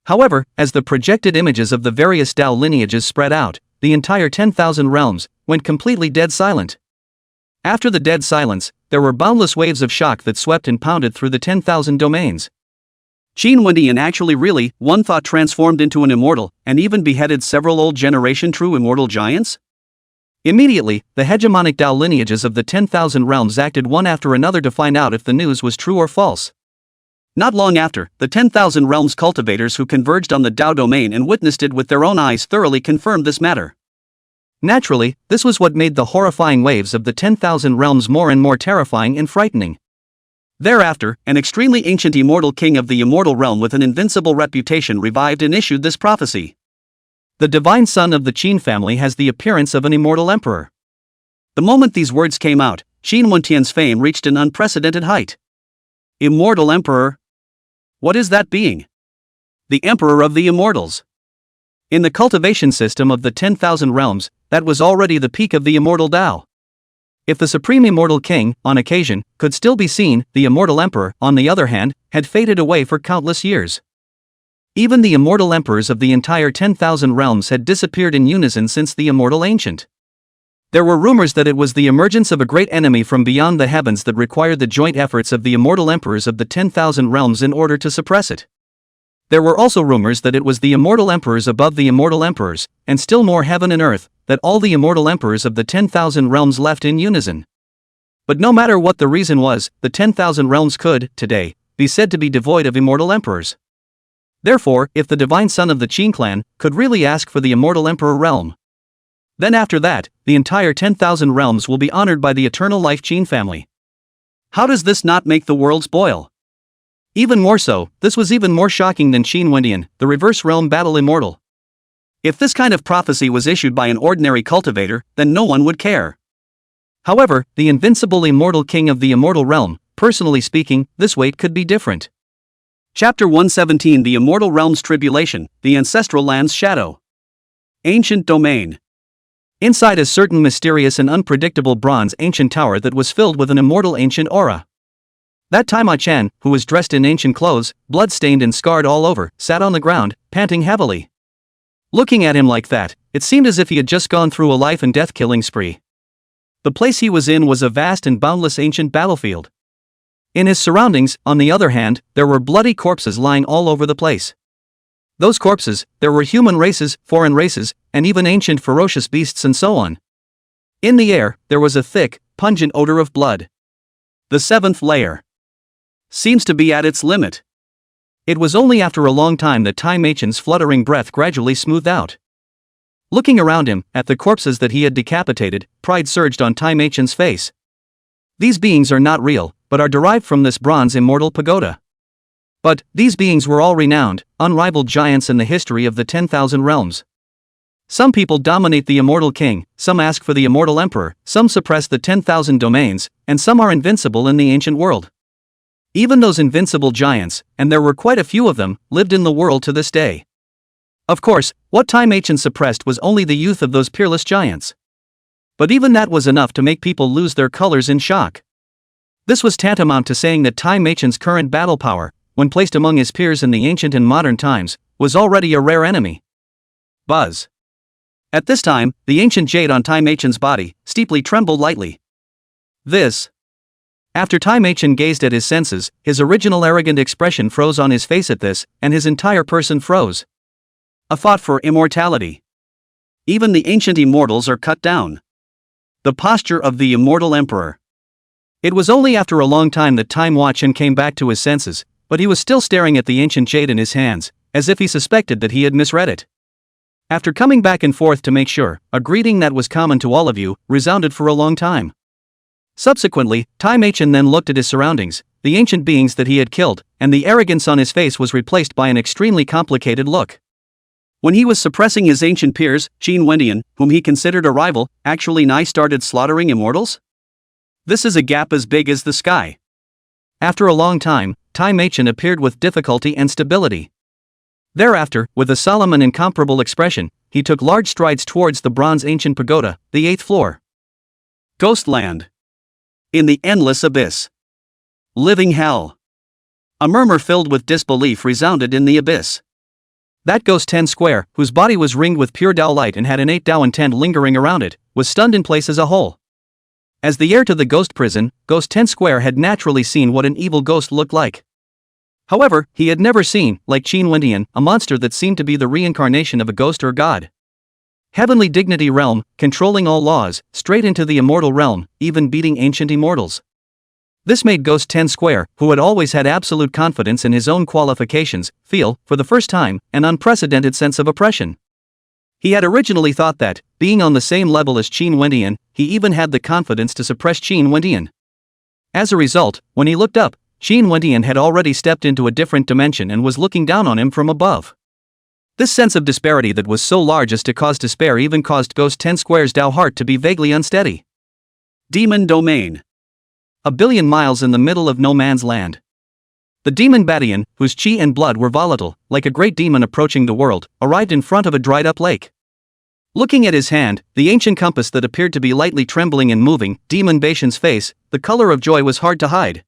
However, as the projected images of the various Dao lineages spread out, the entire 10,000 realms went completely dead silent. After the dead silence, there were boundless waves of shock that swept and pounded through the 10,000 domains. Qin Wendian actually really, one thought, transformed into an immortal, and even beheaded several old generation true immortal giants? Immediately, the hegemonic Dao lineages of the 10,000 realms acted one after another to find out if the news was true or false. Not long after, the 10,000 realms cultivators who converged on the Dao domain and witnessed it with their own eyes thoroughly confirmed this matter. Naturally, this was what made the horrifying waves of the 10,000 realms more and more terrifying and frightening. Thereafter, an extremely ancient immortal king of the immortal realm with an invincible reputation revived and issued this prophecy. The divine son of the Qin family has the appearance of an immortal emperor. The moment these words came out, Qin Wendian's fame reached an unprecedented height. Immortal emperor? What is that being? The emperor of the immortals. In the cultivation system of the 10,000 realms, that was already the peak of the immortal Dao. If the supreme immortal king, on occasion, could still be seen, the immortal emperor, on the other hand, had faded away for countless years. Even the immortal emperors of the entire 10,000 realms had disappeared in unison since the immortal ancient. There were rumors that it was the emergence of a great enemy from beyond the heavens that required the joint efforts of the immortal emperors of the 10,000 realms in order to suppress it. There were also rumors that it was the immortal emperors above the immortal emperors, and still more heaven and earth, that all the immortal emperors of the 10,000 realms left in unison. But no matter what the reason was, the 10,000 realms could, today, be said to be devoid of immortal emperors. Therefore, if the divine son of the Qin clan could really ask for the immortal emperor realm, then after that, the entire 10,000 realms will be honored by the eternal life Qin family. How does this not make the worlds boil? Even more so, this was even more shocking than Qin Wendian, the reverse realm battle immortal. If this kind of prophecy was issued by an ordinary cultivator, then no one would care. However, the invincible immortal king of the immortal realm, personally speaking, this weight could be different. Chapter 117: The Immortal Realm's Tribulation, the Ancestral Land's Shadow. Ancient Domain. Inside a certain mysterious and unpredictable bronze ancient tower that was filled with an immortal ancient aura. That Tai Chan, who was dressed in ancient clothes, blood-stained and scarred all over, sat on the ground, panting heavily. Looking at him like that, it seemed as if he had just gone through a life and death killing spree. The place he was in was a vast and boundless ancient battlefield. In his surroundings, on the other hand, there were bloody corpses lying all over the place. Those corpses, there were human races, foreign races, and even ancient ferocious beasts and so on. In the air, there was a thick, pungent odor of blood. The seventh layer seems to be at its limit. It was only after a long time that Tai Machen's fluttering breath gradually smoothed out. Looking around him, at the corpses that he had decapitated, pride surged on Tai Machen's face. These beings are not real, but are derived from this bronze immortal pagoda. But, these beings were all renowned, unrivaled giants in the history of the 10,000 realms. Some people dominate the immortal king, some ask for the immortal emperor, some suppress the 10,000 domains, and some are invincible in the ancient world. Even those invincible giants, and there were quite a few of them, lived in the world to this day. Of course, what Tai Machen suppressed was only the youth of those peerless giants. But even that was enough to make people lose their colors in shock. This was tantamount to saying that Tai Machen's current battle power, when placed among his peers in the ancient and modern times, was already a rare enemy. Buzz. At this time, the ancient jade on Tai Machen's body steeply trembled lightly. This. After Tai Machen gazed at his senses, his original arrogant expression froze on his face at this, and his entire person froze. A thought for immortality. Even the ancient immortals are cut down. The posture of the immortal emperor. It was only after a long time that Tai Machen came back to his senses, but he was still staring at the ancient jade in his hands, as if he suspected that he had misread it. After coming back and forth to make sure, a greeting that was common to all of you resounded for a long time. Subsequently, Tai Machen then looked at his surroundings, the ancient beings that he had killed, and the arrogance on his face was replaced by an extremely complicated look. When he was suppressing his ancient peers, Qin Wendian, whom he considered a rival, actually started slaughtering immortals? This is a gap as big as the sky. After a long time, Tai Machen appeared with difficulty and stability. Thereafter, with a solemn and incomparable expression, he took large strides towards the bronze ancient pagoda, the 8th floor. Ghostland. In the endless abyss. Living hell. A murmur filled with disbelief resounded in the abyss. That Ghost 10 Square, whose body was ringed with pure Dao light and had an 8 Dao intent lingering around it, was stunned in place as a whole. As the heir to the ghost prison, Ghost 10 Square had naturally seen what an evil ghost looked like. However, he had never seen, like Qin Wendian, a monster that seemed to be the reincarnation of a ghost or god. Heavenly dignity realm, controlling all laws, straight into the immortal realm, even beating ancient immortals. This made Ghost 10 Square, who had always had absolute confidence in his own qualifications, feel, for the first time, an unprecedented sense of oppression. He had originally thought that, being on the same level as Qin Wendian, he even had the confidence to suppress Qin Wendian. As a result, when he looked up, Qin Wendian had already stepped into a different dimension and was looking down on him from above. This sense of disparity that was so large as to cause despair even caused Ghost 10 Square's Dao heart to be vaguely unsteady. Demon Domain. A billion miles in the middle of no man's land. The demon Badian, whose chi and blood were volatile, like a great demon approaching the world, arrived in front of a dried-up lake. Looking at his hand, the ancient compass that appeared to be lightly trembling and moving, Demon Bashan's face, the color of joy was hard to hide.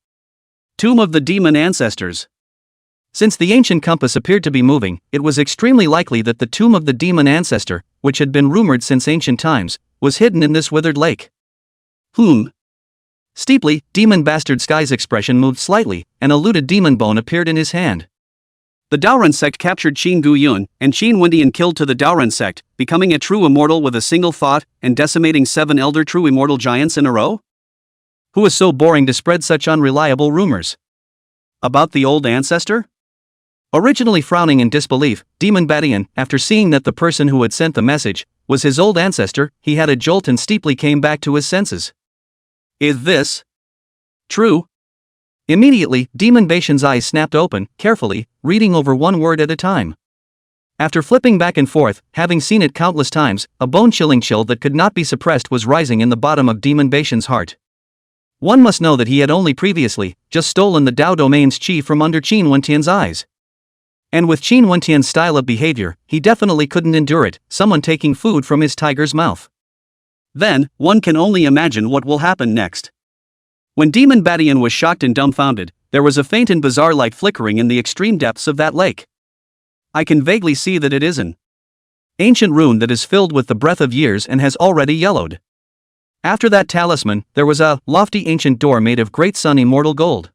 Tomb of the Demon Ancestors. Since the ancient compass appeared to be moving, it was extremely likely that the tomb of the demon ancestor, which had been rumored since ancient times, was hidden in this withered lake. Steeply, Demon Bastard Sky's expression moved slightly, and a looted demon bone appeared in his hand. The Daoran sect captured Qin Guyun, and Qin Wendian killed to the Daoran sect, becoming a true immortal with a single thought, and decimating 7 elder true immortal giants in a row? Who was so boring to spread such unreliable rumors? About the old ancestor? Originally frowning in disbelief, Demon Badian, after seeing that the person who had sent the message was his old ancestor, he had a jolt and steeply came back to his senses. Is this true? Immediately, Demon Bashan's eyes snapped open, carefully, reading over one word at a time. After flipping back and forth, having seen it countless times, a bone-chilling chill that could not be suppressed was rising in the bottom of Demon Bashan's heart. One must know that he had only previously just stolen the Dao Domain's chi from under Qin Wendian's eyes. And with Qin Wendian's style of behavior, he definitely couldn't endure it, someone taking food from his tiger's mouth. Then, one can only imagine what will happen next. When Demon Badian was shocked and dumbfounded, there was a faint and bizarre light flickering in the extreme depths of that lake. I can vaguely see that it is an ancient rune that is filled with the breath of years and has already yellowed. After that talisman, there was a lofty ancient door made of great sun immortal gold.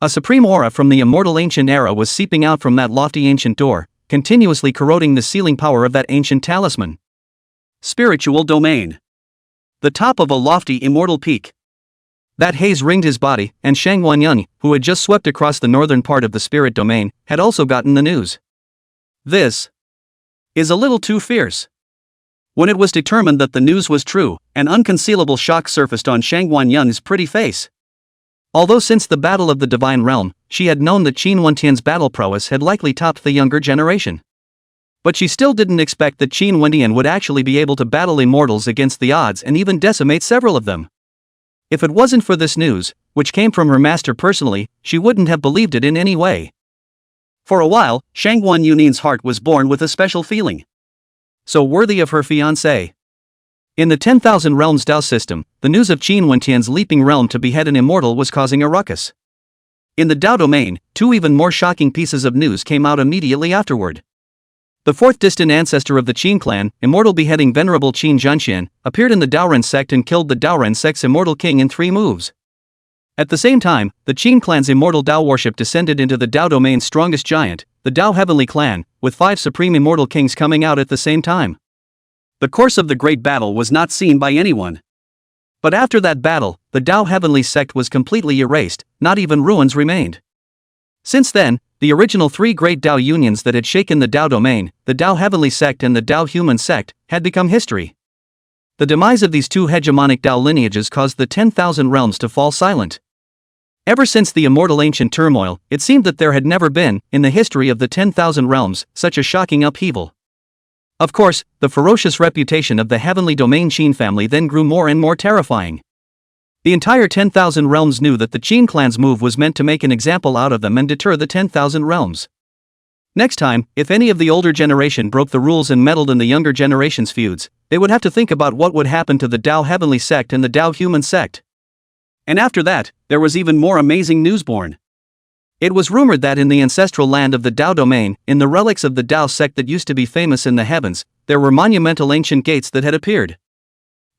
A supreme aura from the immortal ancient era was seeping out from that lofty ancient door, continuously corroding the sealing power of that ancient talisman. Spiritual domain. The top of a lofty immortal peak. That haze ringed his body, and Shang Wanyan, who had just swept across the northern part of the spirit domain, had also gotten the news. This is a little too fierce. When it was determined that the news was true, an unconcealable shock surfaced on Shang Wanyan's pretty face. Although since the battle of the divine realm, she had known that Qin Wendian's battle prowess had likely topped the younger generation. But she still didn't expect that Qin Wendian would actually be able to battle immortals against the odds and even decimate several of them. If it wasn't for this news, which came from her master personally, she wouldn't have believed it in any way. For a while, Shang Wanyan's heart was born with a special feeling. So worthy of her fiancé. In the 10,000 Realms Dao system, the news of Qin Wendian's leaping realm to behead an immortal was causing a ruckus. In the Dao domain, two even more shocking pieces of news came out immediately afterward. The fourth distant ancestor of the Qin clan, immortal beheading venerable Qin Zhanxian, appeared in the Daoren sect and killed the Daoren sect's immortal king in 3 moves. At the same time, the Qin clan's immortal Dao worship descended into the Dao domain's strongest giant, the Dao Heavenly Clan, with 5 supreme immortal kings coming out at the same time. The course of the great battle was not seen by anyone. But after that battle, the Dao Heavenly sect was completely erased, not even ruins remained. Since then, the original 3 great Dao unions that had shaken the Dao domain, the Dao Heavenly sect and the Dao Human sect, had become history. The demise of these 2 hegemonic Dao lineages caused the 10,000 realms to fall silent. Ever since the immortal ancient turmoil, it seemed that there had never been, in the history of the 10,000 realms, such a shocking upheaval. Of course, the ferocious reputation of the heavenly domain Qin family then grew more and more terrifying. The entire 10,000 realms knew that the Qin clan's move was meant to make an example out of them and deter the 10,000 realms. Next time, if any of the older generation broke the rules and meddled in the younger generation's feuds, they would have to think about what would happen to the Dao Heavenly sect and the Dao Human sect. And after that, there was even more amazing news born. It was rumored that in the ancestral land of the Dao domain, in the relics of the Dao sect that used to be famous in the heavens, there were monumental ancient gates that had appeared.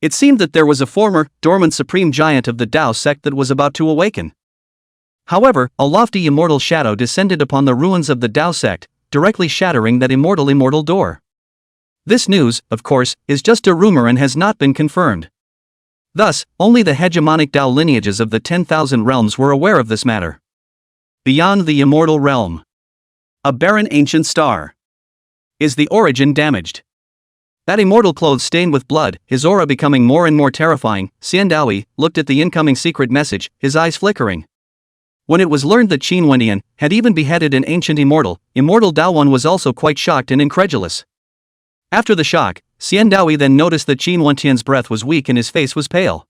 It seemed that there was a former, dormant supreme giant of the Dao sect that was about to awaken. However, a lofty immortal shadow descended upon the ruins of the Dao sect, directly shattering that immortal door. This news, of course, is just a rumor and has not been confirmed. Thus, only the hegemonic Dao lineages of the 10,000 realms were aware of this matter. Beyond the immortal realm. A barren ancient star. Is the origin damaged? That immortal clothes stained with blood, his aura becoming more and more terrifying, Xian Daoyi looked at the incoming secret message, his eyes flickering. When it was learned that Qin Wendian had even beheaded an ancient immortal Daowan was also quite shocked and incredulous. After the shock, Xian Daoyi then noticed that Qin Wendian's breath was weak and his face was pale.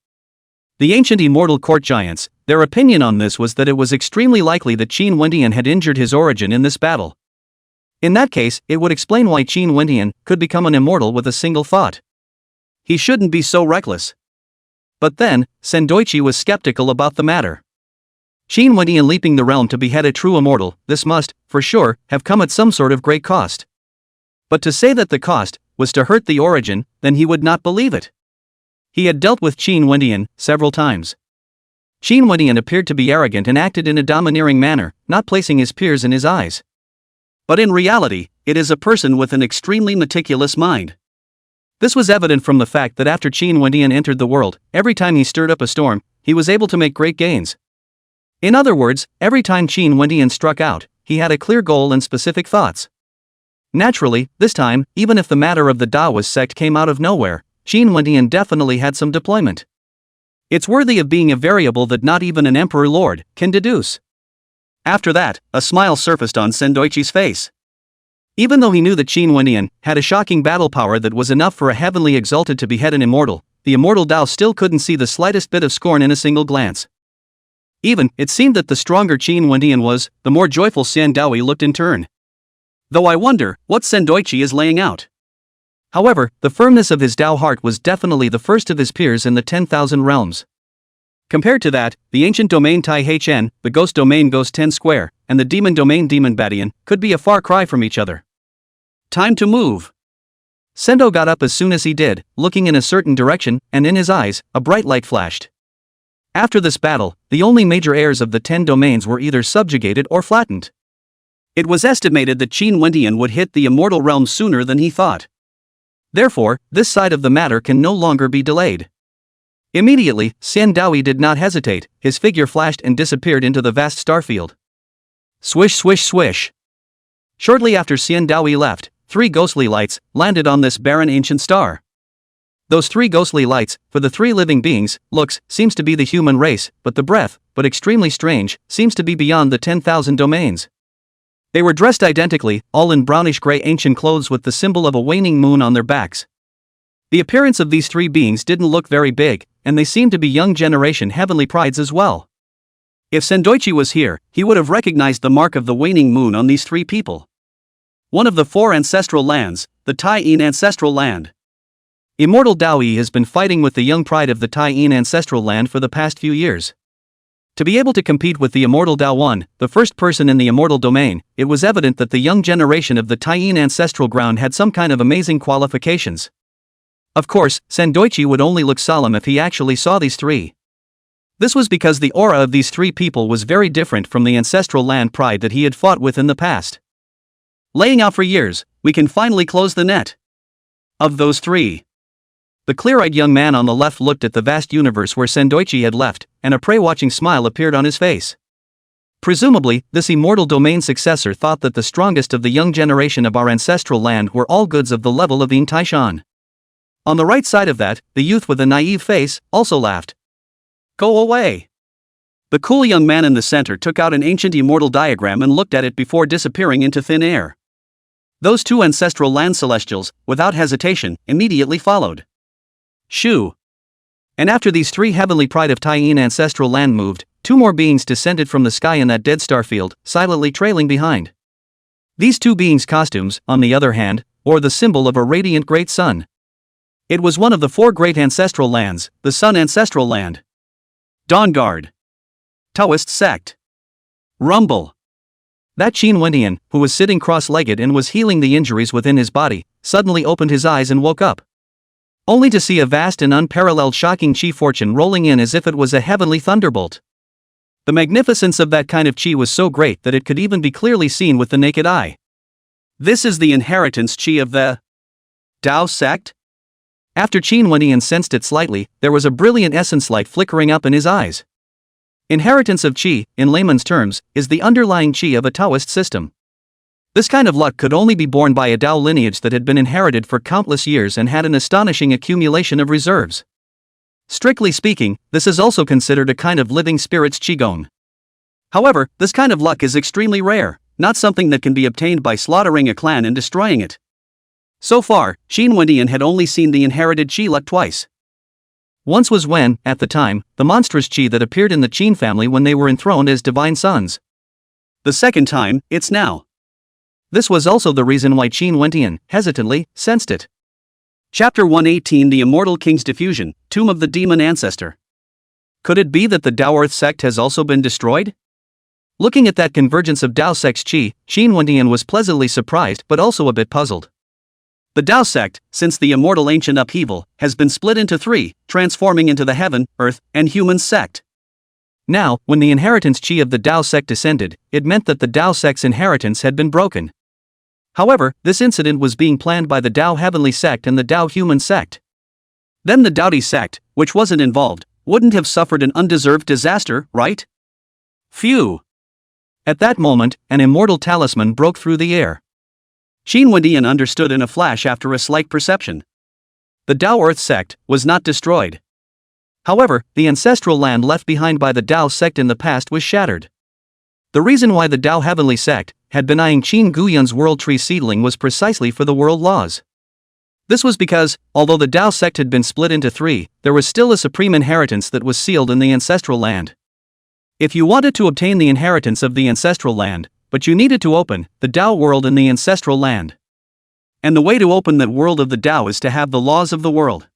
The ancient immortal court giants, their opinion on this was that it was extremely likely that Qin Wendian had injured his origin in this battle. In that case, it would explain why Qin Wendian could become an immortal with a single thought. He shouldn't be so reckless. But then, Sendoichi was skeptical about the matter. Qin Wendian leaping the realm to behead a true immortal, this must, for sure, have come at some sort of great cost. But to say that the cost was to hurt the origin, then he would not believe it. He had dealt with Qin Wendian several times. Qin Wendian appeared to be arrogant and acted in a domineering manner, not placing his peers in his eyes. But in reality, it is a person with an extremely meticulous mind. This was evident from the fact that after Qin Wendian entered the world, every time he stirred up a storm, he was able to make great gains. In other words, every time Qin Wendian struck out, he had a clear goal and specific thoughts. Naturally, this time, even if the matter of the Daoist sect came out of nowhere, Qin Wendian definitely had some deployment. It's worthy of being a variable that not even an emperor lord can deduce. After that, a smile surfaced on Sendoichi's face. Even though he knew that Qin Wendian had a shocking battle power that was enough for a heavenly exalted to behead an immortal, the immortal Dao still couldn't see the slightest bit of scorn in a single glance. Even, it seemed that the stronger Qin Wendian was, the more joyful Xian Daoyi looked in turn. Though I wonder what Sendoichi is laying out. However, the firmness of his Dao heart was definitely the first of his peers in the 10,000 realms. Compared to that, the ancient domain Tai Hn, the ghost domain Ghost 10 Square, and the demon domain Demon Badian could be a far cry from each other. Time to move. Sendo got up as soon as he did, looking in a certain direction, and in his eyes, a bright light flashed. After this battle, the only major heirs of the 10 domains were either subjugated or flattened. It was estimated that Qin Wentian would hit the immortal realm sooner than he thought. Therefore, this side of the matter can no longer be delayed. Immediately, Xian Daoyi did not hesitate, his figure flashed and disappeared into the vast starfield. Swish swish swish. Shortly after Xian Daoyi left, 3 ghostly lights landed on this barren ancient star. Those 3 ghostly lights, for the 3 living beings, looks, seems to be the human race, but the breath, but extremely strange, seems to be beyond the 10,000 domains. They were dressed identically, all in brownish-gray ancient clothes with the symbol of a waning moon on their backs. The appearance of these 3 beings didn't look very big, and they seemed to be young generation heavenly prides as well. If Sendoichi was here, he would have recognized the mark of the waning moon on these 3 people. One of the 4 ancestral lands, the Tai-In ancestral land. Immortal Daoyi has been fighting with the young pride of the Tai-In ancestral land for the past few years. To be able to compete with the immortal Dao 1, the first person in the immortal domain, it was evident that the young generation of the Tai-In ancestral ground had some kind of amazing qualifications. Of course, Sendoichi would only look solemn if he actually saw these 3. This was because the aura of these 3 people was very different from the ancestral land pride that he had fought with in the past. Laying out for years, we can finally close the net. Of those 3. The clear-eyed young man on the left looked at the vast universe where Sendoichi had left, and a prey-watching smile appeared on his face. Presumably, this immortal domain successor thought that the strongest of the young generation of our ancestral land were all goods of the level of Yin Taishan. On the right side of that, the youth with a naive face also laughed. Go away. The cool young man in the center took out an ancient immortal diagram and looked at it before disappearing into thin air. Those 2 ancestral land celestials, without hesitation, immediately followed. Shoo. And after these 3 heavenly pride of Tai-In ancestral land moved, 2 more beings descended from the sky in that dead star field, silently trailing behind. These 2 beings' costumes, on the other hand, bore the symbol of a radiant great sun. It was one of the 4 great ancestral lands, the Sun ancestral land. Dawn Guard. Taoist sect. Rumble. That Qin Wentian, who was sitting cross-legged and was healing the injuries within his body, suddenly opened his eyes and woke up. Only to see a vast and unparalleled shocking chi fortune rolling in as if it was a heavenly thunderbolt. The magnificence of that kind of chi was so great that it could even be clearly seen with the naked eye. This is the inheritance chi of the Dao sect? After Qin Wentian sensed it slightly, there was a brilliant essence light flickering up in his eyes. Inheritance of chi, in layman's terms, is the underlying chi of a Taoist system. This kind of luck could only be borne by a Dao lineage that had been inherited for countless years and had an astonishing accumulation of reserves. Strictly speaking, this is also considered a kind of living spirit's qigong. However, this kind of luck is extremely rare, not something that can be obtained by slaughtering a clan and destroying it. So far, Qin Wentian had only seen the inherited qi luck twice. Once was when, at the time, the monstrous qi that appeared in the Qin family when they were enthroned as divine sons. The second time, it's now. This was also the reason why Qin Wentian, hesitantly, sensed it. Chapter 118 The Immortal King's Diffusion, Tomb of the Demon Ancestor. Could it be that the Dao Earth sect has also been destroyed? Looking at that convergence of Dao sect's qi, Qin Wentian was pleasantly surprised but also a bit puzzled. The Dao sect, since the immortal ancient upheaval, has been split into 3, transforming into the Heaven, Earth, and Human sect. Now, when the inheritance qi of the Dao sect descended, it meant that the Dao sect's inheritance had been broken. However, this incident was being planned by the Dao Heavenly sect and the Dao Human sect. Then the Daodi sect, which wasn't involved, wouldn't have suffered an undeserved disaster, right? Phew! At that moment, an immortal talisman broke through the air. Qin Wentian understood in a flash after a slight perception. The Dao Earth sect was not destroyed. However, the ancestral land left behind by the Dao sect in the past was shattered. The reason why the Dao Heavenly sect had been eyeing Qin Guyun's World Tree seedling was precisely for the world laws. This was because, although the Dao sect had been split into 3, there was still a supreme inheritance that was sealed in the ancestral land. If you wanted to obtain the inheritance of the ancestral land, but you needed to open the Dao world in the ancestral land. And the way to open that world of the Dao is to have the laws of the world.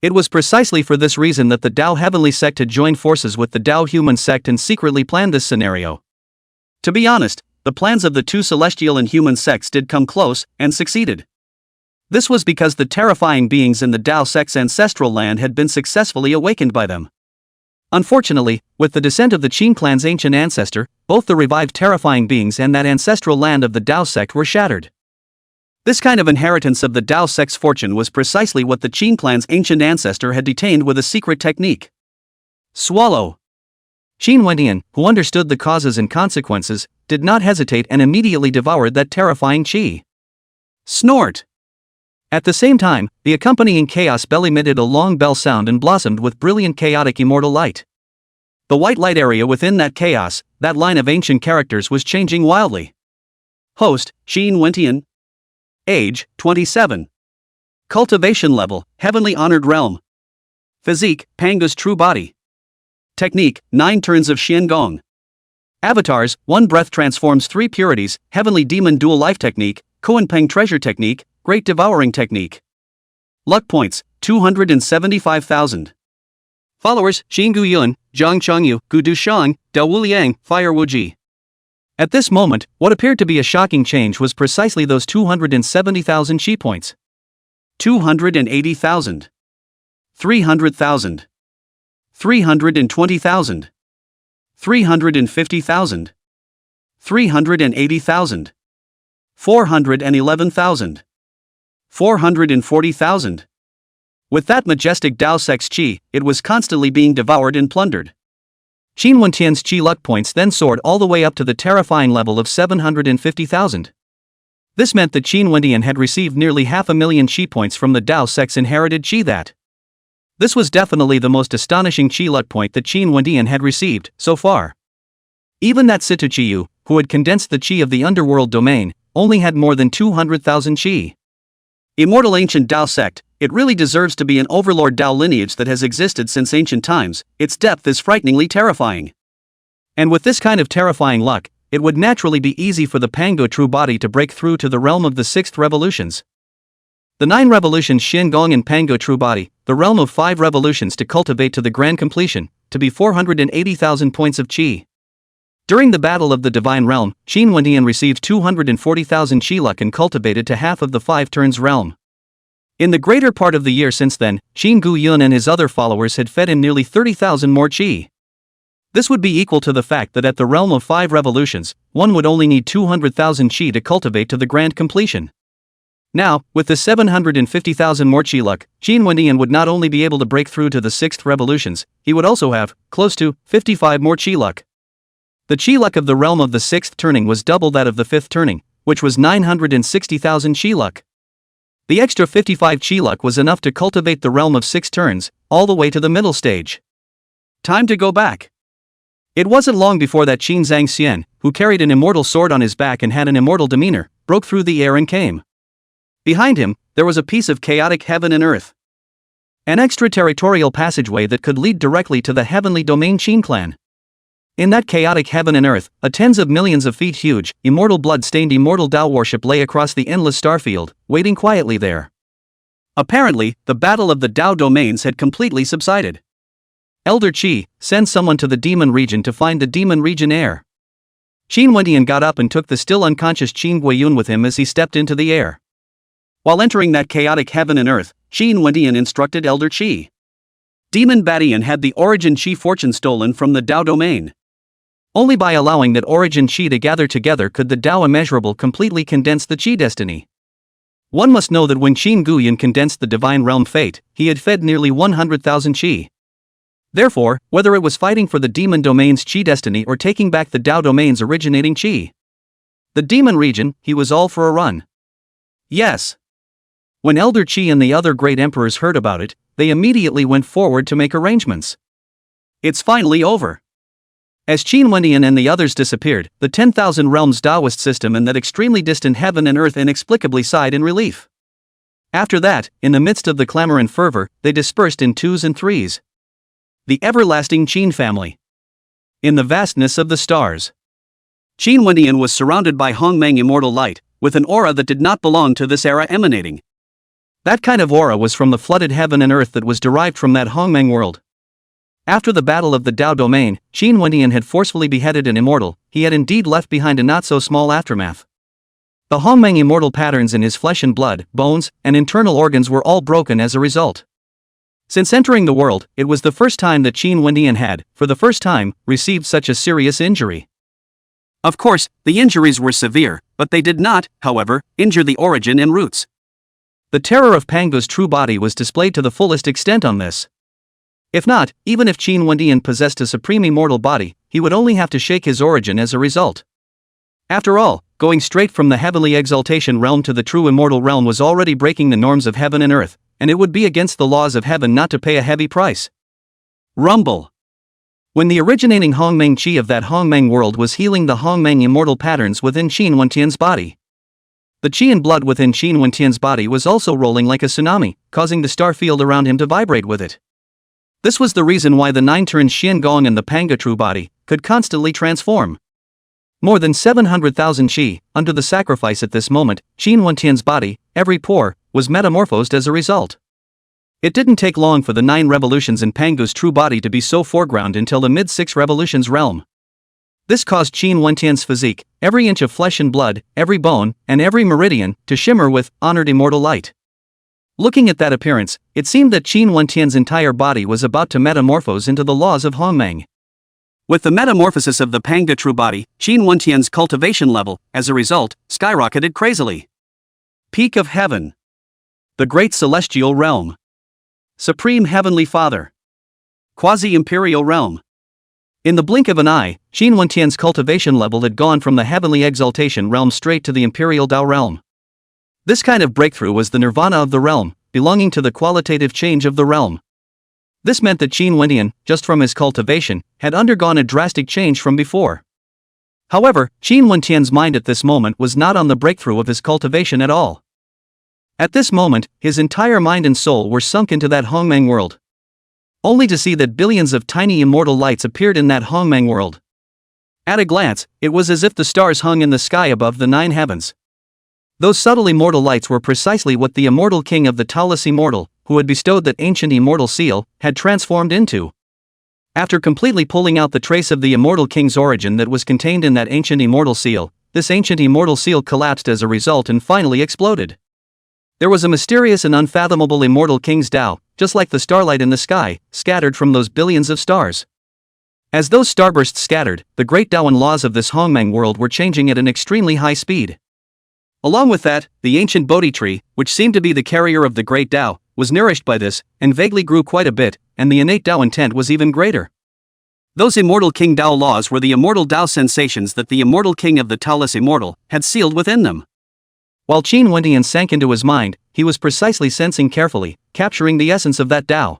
It was precisely for this reason that the Dao Heavenly sect had joined forces with the Dao Human sect and secretly planned this scenario. To be honest, the plans of the 2 celestial and human sects did come close, and succeeded. This was because the terrifying beings in the Dao sect's ancestral land had been successfully awakened by them. Unfortunately, with the descent of the Qin clan's ancient ancestor, both the revived terrifying beings and that ancestral land of the Dao sect were shattered. This kind of inheritance of the Dao sect's fortune was precisely what the Qin clan's ancient ancestor had detained with a secret technique. Swallow. Qin Wendian, who understood the causes and consequences, did not hesitate and immediately devoured that terrifying qi. Snort. At the same time, the accompanying chaos bell emitted a long bell sound and blossomed with brilliant chaotic immortal light. The white light area within that chaos, that line of ancient characters, was changing wildly. Host, Qin Wendian. Age, 27. Cultivation level, heavenly honored realm. Physique, Panga's true body. Technique, 9 turns of Xiangong. Avatars, 1 breath transforms 3 purities, heavenly demon dual life technique, Koanpeng treasure technique, great devouring technique. Luck points, 275,000. Followers, Xingu Yun, Zhang Changyu, Gu Dushang, Dao Wuliang, Fire Wuji. At this moment, what appeared to be a shocking change was precisely those 270,000 chi points. 280,000. 300,000. 320,000. 350,000. 380,000. 411,000. 440,000. With that majestic Dao sect's qi, it was constantly being devoured and plundered. Qin Wendian's qi luck points then soared all the way up to the terrifying level of 750,000. This meant that Qin Wendian had received nearly 500,000 qi points from the Dao sect's inherited qi that. This was definitely the most astonishing qi luck point that Qin Wendian had received, so far. Even that Situ Qiyu, who had condensed the qi of the underworld domain, only had more than 200,000 qi. Immortal ancient Dao sect, it really deserves to be an overlord Dao lineage that has existed since ancient times. Its depth is frighteningly terrifying. And with this kind of terrifying luck, it would naturally be easy for the Pango true body to break through to the realm of the 6th revolutions. The 9 revolutions Xiangong and Pango true body, the realm of 5 revolutions to cultivate to the grand completion, to be 480,000 points of qi. During the battle of the divine realm, Qin Wendian received 240,000 qi luck and cultivated to half of the 5 turns realm. In the greater part of the year since then, Qin Gu Yun and his other followers had fed him nearly 30,000 more qi. This would be equal to the fact that at the realm of 5 revolutions, one would only need 200,000 qi to cultivate to the grand completion. Now, with the 750,000 more qi luck, Qin Wendian would not only be able to break through to the 6th revolutions, he would also have, close to, 55 more qi luck. The qi luck of the realm of the 6th turning was double that of the 5th turning, which was 960,000 qi luck. The extra 55 qi luck was enough to cultivate the realm of 6 turns, all the way to the middle stage. Time to go back. It wasn't long before that Qin Zhangxian, who carried an immortal sword on his back and had an immortal demeanor, broke through the air and came. Behind him, there was a piece of chaotic heaven and earth. An extraterritorial passageway that could lead directly to the heavenly domain Qin clan. In that chaotic heaven and earth, a tens of millions of feet huge, immortal blood-stained immortal Dao worship lay across the endless starfield, waiting quietly there. Apparently, the battle of the Dao domains had completely subsided. Elder Qi, send someone to the demon region to find the demon region heir. Qin Wendian got up and took the still unconscious Qin Guiyun with him as he stepped into the air. While entering that chaotic heaven and earth, Qin Wendian instructed Elder Qi. Demon Badian had the origin Qi fortune stolen from the Dao domain. Only by allowing that origin Qi to gather together could the Dao immeasurable completely condense the Qi destiny. One must know that when Qin Guiyun condensed the divine realm fate, he had fed nearly 100,000 Qi. Therefore, whether it was fighting for the demon domain's Qi destiny or taking back the Dao domain's originating Qi, the demon region, he was all for a run. Yes. When Elder Qi and the other great emperors heard about it, they immediately went forward to make arrangements. It's finally over. As Qin Wendian and the others disappeared, the 10,000 realms Daoist system and that extremely distant heaven and earth inexplicably sighed in relief. After that, in the midst of the clamor and fervor, they dispersed in 2s and 3s. The everlasting Qin family. In the vastness of the stars, Qin Wendian was surrounded by Hongmeng immortal light, with an aura that did not belong to this era emanating. That kind of aura was from the flooded heaven and earth that was derived from that Hongmeng world. After the battle of the Dao domain, Qin Wendian had forcefully beheaded an immortal. He had indeed left behind a not-so-small aftermath. The Hongmeng immortal patterns in his flesh and blood, bones, and internal organs were all broken as a result. Since entering the world, it was the first time that Qin Wendian had, for the first time, received such a serious injury. Of course, the injuries were severe, but they did not, however, injure the origin and roots. The terror of Pangu's true body was displayed to the fullest extent on this. If not, even if Qin Wendian possessed a supreme immortal body, he would only have to shake his origin as a result. After all, going straight from the heavenly exaltation realm to the true immortal realm was already breaking the norms of heaven and earth, and it would be against the laws of heaven not to pay a heavy price. Rumble. When the originating Hongmeng Qi of that Hongmeng world was healing the Hongmeng immortal patterns within Qin Wendian's body. The Qi and blood within Qin Wendian's body was also rolling like a tsunami, causing the star field around him to vibrate with it. This was the reason why the nine-turn Xian Gong and the Panga true body could constantly transform. More than 700,000 Qi, under the sacrifice at this moment, Qin Wendian's body, every pore, was metamorphosed as a result. It didn't take long for the 9 revolutions in Pangu's true body to be so foreground until the mid-6 revolutions realm. This caused Qin Wendian's physique, every inch of flesh and blood, every bone, and every meridian, to shimmer with honored immortal light. Looking at that appearance, it seemed that Qin Wendian's entire body was about to metamorphose into the laws of Hongmeng. With the metamorphosis of the Panga true body, Qin Wendian's cultivation level, as a result, skyrocketed crazily. Peak of Heaven. The Great Celestial Realm. Supreme Heavenly Father. Quasi-Imperial Realm. In the blink of an eye, Qin Wendian's cultivation level had gone from the heavenly exaltation realm straight to the Imperial Dao realm. This kind of breakthrough was the nirvana of the realm, belonging to the qualitative change of the realm. This meant that Qin Wendian, just from his cultivation, had undergone a drastic change from before. However, Qin Wendian's mind at this moment was not on the breakthrough of his cultivation at all. At this moment, his entire mind and soul were sunk into that Hongmeng world. Only to see that billions of tiny immortal lights appeared in that Hongmeng world. At a glance, it was as if the stars hung in the sky above the 9 heavens. Those subtle immortal lights were precisely what the immortal king of the Taoist immortal, who had bestowed that ancient immortal seal, had transformed into. After completely pulling out the trace of the immortal king's origin that was contained in that ancient immortal seal, this ancient immortal seal collapsed as a result and finally exploded. There was a mysterious and unfathomable immortal king's Tao, just like the starlight in the sky, scattered from those billions of stars. As those starbursts scattered, the great Tao and laws of this Hongmeng world were changing at an extremely high speed. Along with that, the ancient Bodhi tree, which seemed to be the carrier of the great Tao, was nourished by this, and vaguely grew quite a bit, and the innate Tao intent was even greater. Those immortal King Tao laws were the immortal Tao sensations that the immortal king of the Taoist immortal had sealed within them. While Qin Wendian sank into his mind, he was precisely sensing carefully, capturing the essence of that Tao.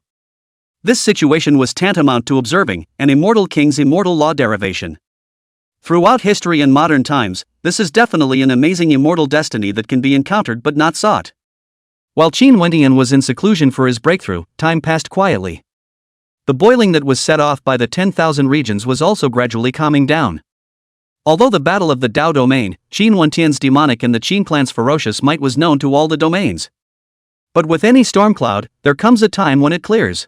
This situation was tantamount to observing an immortal king's immortal law derivation. Throughout history and modern times, this is definitely an amazing immortal destiny that can be encountered but not sought. While Qin Wendian was in seclusion for his breakthrough, time passed quietly. The boiling that was set off by the 10,000 regions was also gradually calming down. Although the battle of the Dao domain, Qin Wendian's demonic and the Qin clan's ferocious might was known to all the domains. But with any storm cloud, there comes a time when it clears.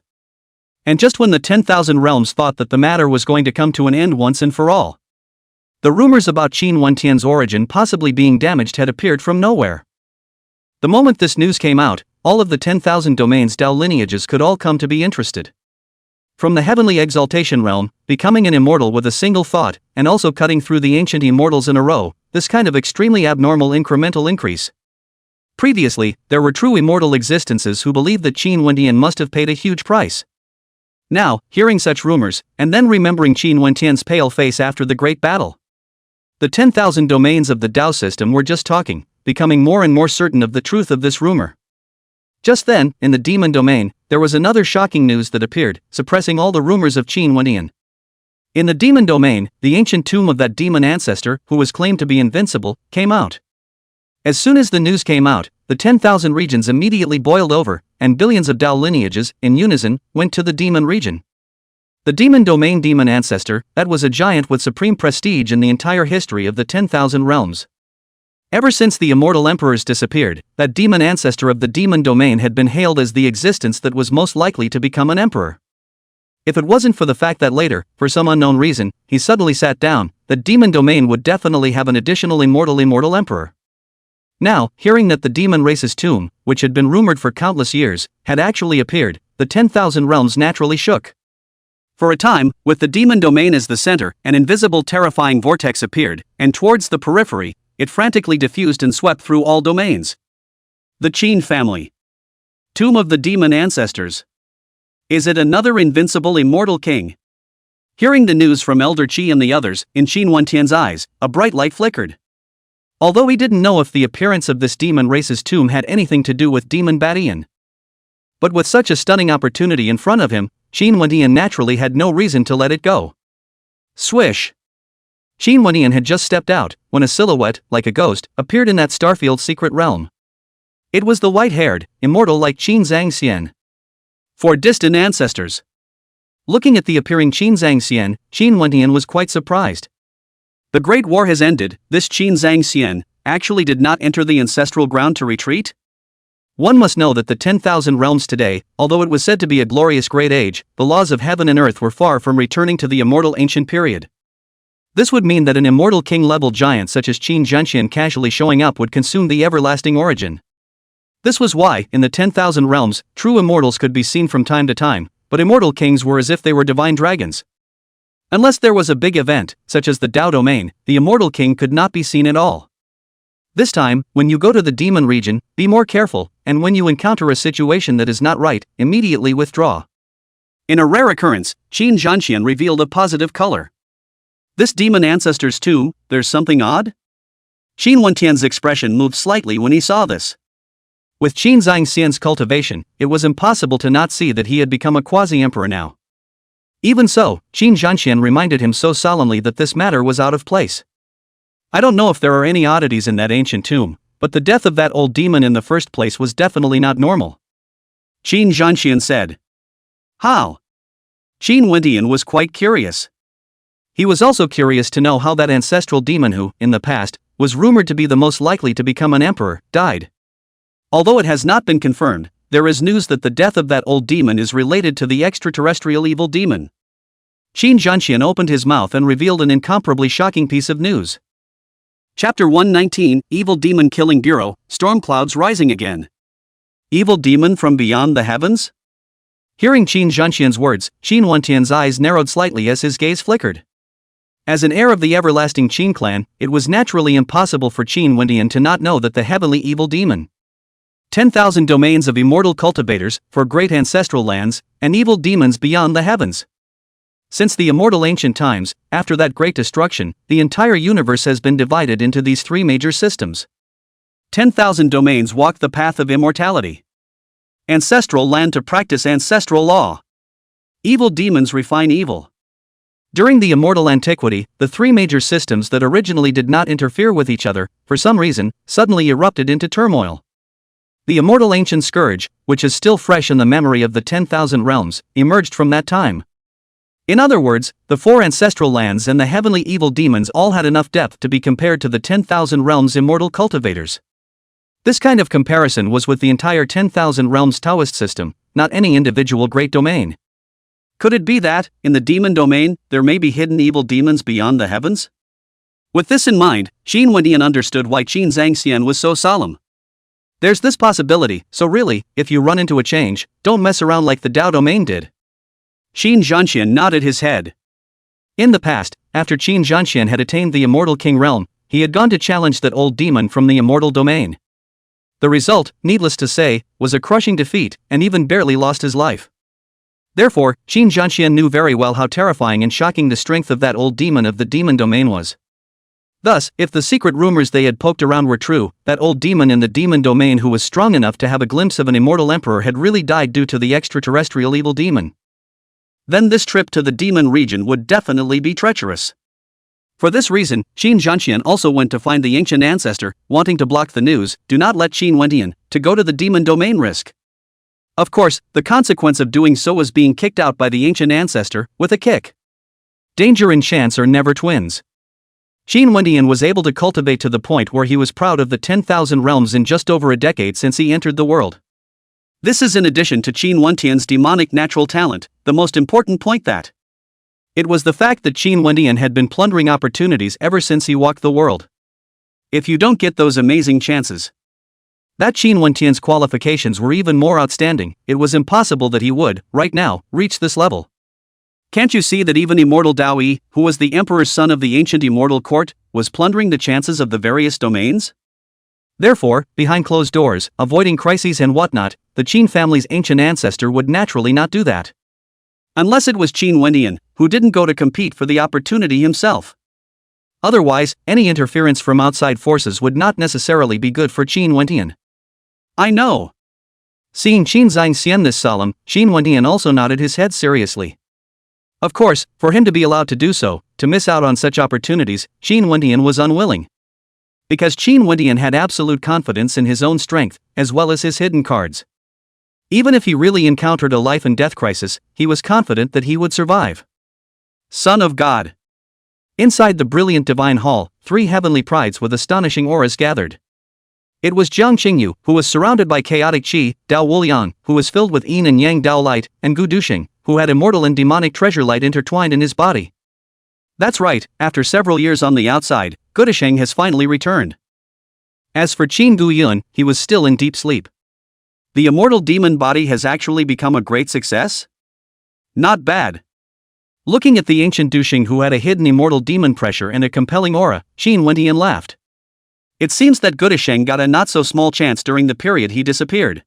And just when the 10,000 realms thought that the matter was going to come to an end once and for all, the rumors about Qin Wendian's origin possibly being damaged had appeared from nowhere. The moment this news came out, all of the 10,000 domains' Dao lineages could all come to be interested. From the heavenly exaltation realm, becoming an immortal with a single thought, and also cutting through the ancient immortals in a row, this kind of extremely abnormal incremental increase. Previously, there were true immortal existences who believed that Qin Wendian must have paid a huge price. Now, hearing such rumors, and then remembering Qin Wendian's pale face after the great battle, the 10,000 domains of the Dao system were just talking, becoming more and more certain of the truth of this rumor. Just then, in the demon domain, there was another shocking news that appeared, suppressing all the rumors of Qin Wendian. In the demon domain, the ancient tomb of that demon ancestor, who was claimed to be invincible, came out. As soon as the news came out, the 10,000 regions immediately boiled over, and billions of Dao lineages, in unison, went to the demon region. The demon domain demon ancestor, that was a giant with supreme prestige in the entire history of the 10,000 realms. Ever since the immortal emperors disappeared, that demon ancestor of the demon domain had been hailed as the existence that was most likely to become an emperor. If it wasn't for the fact that later, for some unknown reason, he suddenly sat down, the demon domain would definitely have an additional immortal emperor. Now, hearing that the demon race's tomb, which had been rumored for countless years, had actually appeared, the 10,000 realms naturally shook. For a time, with the demon domain as the center, an invisible terrifying vortex appeared, and towards the periphery, it frantically diffused and swept through all domains. The Qin family. Tomb of the demon ancestors. Is it another invincible immortal king? Hearing the news from Elder Qi and the others, in Qin Wentian's eyes, a bright light flickered. Although he didn't know if the appearance of this demon race's tomb had anything to do with Demon Badian. But with such a stunning opportunity in front of him, Qin Wentian naturally had no reason to let it go. Swish! Qin Wentian had just stepped out, when a silhouette, like a ghost, appeared in that Starfield secret realm. It was the white-haired, immortal like Qin Zhangxian. For distant ancestors. Looking at the appearing Qin Zhangxian, Qin Wentian was quite surprised. The Great War has ended, this Qin Zhangxian actually did not enter the ancestral ground to retreat? One must know that the 10,000 realms today, although it was said to be a glorious great age, the laws of heaven and earth were far from returning to the immortal ancient period. This would mean that an immortal king-level giant such as Qin Zhangxian casually showing up would consume the everlasting origin. This was why, in the 10,000 realms, true immortals could be seen from time to time, but immortal kings were as if they were divine dragons. Unless there was a big event, such as the Dao domain, the immortal king could not be seen at all. This time, when you go to the demon region, be more careful, and when you encounter a situation that is not right, immediately withdraw. In a rare occurrence, Qin Zhangxian revealed a positive color. This demon ancestor's tomb, there's something odd? Qin Wentian's expression moved slightly when he saw this. With Qin Zhangxian's cultivation, it was impossible to not see that he had become a quasi-emperor now. Even so, Qin Zhangxian reminded him so solemnly that this matter was out of place. I don't know if there are any oddities in that ancient tomb, but the death of that old demon in the first place was definitely not normal. Qin Zhangxian said. How? Qin Wentian was quite curious. He was also curious to know how that ancestral demon who, in the past, was rumored to be the most likely to become an emperor, died. Although it has not been confirmed, there is news that the death of that old demon is related to the extraterrestrial evil demon. Qin Zhangxian opened his mouth and revealed an incomparably shocking piece of news. Chapter 119, Evil Demon Killing Bureau, Storm Clouds Rising Again. Evil demon from beyond the heavens? Hearing Qin Zhangxian's words, Qin Wentian's eyes narrowed slightly as his gaze flickered. As an heir of the everlasting Qin clan, it was naturally impossible for Qin Wentian to not know that the heavenly evil demon. 10,000 domains of immortal cultivators, for great ancestral lands, and evil demons beyond the heavens. Since the immortal ancient times, after that great destruction, the entire universe has been divided into these three major systems. 10,000 domains walk the path of immortality. Ancestral land to practice ancestral law. Evil demons refine evil. During the immortal antiquity, the three major systems that originally did not interfere with each other, for some reason, suddenly erupted into turmoil. The immortal ancient scourge, which is still fresh in the memory of the 10,000 realms, emerged from that time. In other words, the four ancestral lands and the heavenly evil demons all had enough depth to be compared to the 10,000 realms' immortal cultivators. This kind of comparison was with the entire 10,000 realms Taoist system, not any individual great domain. Could it be that, in the demon domain, there may be hidden evil demons beyond the heavens? With this in mind, Qin Wentian understood why Qin Zhangxian was so solemn. There's this possibility, so really, if you run into a change, don't mess around like the Dao domain did. Qin Zhangxian nodded his head. In the past, after Qin Zhangxian had attained the immortal king realm, he had gone to challenge that old demon from the immortal domain. The result, needless to say, was a crushing defeat, and even barely lost his life. Therefore, Qin Zhangxian knew very well how terrifying and shocking the strength of that old demon of the demon domain was. Thus, if the secret rumors they had poked around were true, that old demon in the demon domain who was strong enough to have a glimpse of an immortal emperor had really died due to the extraterrestrial evil demon. Then this trip to the demon region would definitely be treacherous. For this reason, Qin Zhangxian also went to find the ancient ancestor, wanting to block the news, do not let Qin Wentian, to go to the demon domain risk. Of course, the consequence of doing so was being kicked out by the ancient ancestor, with a kick. Danger and chance are never twins. Qin Wentian was able to cultivate to the point where he was proud of the 10,000 realms in just over a decade since he entered the world. This is in addition to Qin Wentian's demonic natural talent, the most important point that it was the fact that Qin Wentian had been plundering opportunities ever since he walked the world. if you don't get those amazing chances. That Qin Wentian's qualifications were even more outstanding. It was impossible that he would, right now, reach this level. Can't you see that even immortal Dao Yi, who was the emperor's son of the ancient immortal court, was plundering the chances of the various domains? Therefore, behind closed doors, avoiding crises and whatnot, the Qin family's ancient ancestor would naturally not do that. Unless it was Qin Wentian, who didn't go to compete for the opportunity himself. Otherwise, any interference from outside forces would not necessarily be good for Qin Wentian. I know. Seeing Qin Zhangxian this solemn, Qin Wentian also nodded his head seriously. Of course, for him to be allowed to do so, to miss out on such opportunities, Qin Wentian was unwilling. Because Qin Wentian had absolute confidence in his own strength, as well as his hidden cards. Even if he really encountered a life and death crisis, he was confident that he would survive. Son of God. Inside the brilliant divine hall, 3 heavenly prides with astonishing auras gathered. It was Jiang Qingyu, who was surrounded by chaotic qi, Dao Wuliang, who was filled with yin and yang Dao light, and Gu Duxing, who had immortal and demonic treasure light intertwined in his body. That's right, after several years on the outside, Gu Duxing has finally returned. As for Qin Guyun, he was still in deep sleep. The immortal demon body has actually become a great success? Not bad. Looking at the ancient Duxing who had a hidden immortal demon pressure and a compelling aura, Qin Wentian laughed. It seems that Gu Duxing got a not-so-small chance during the period he disappeared.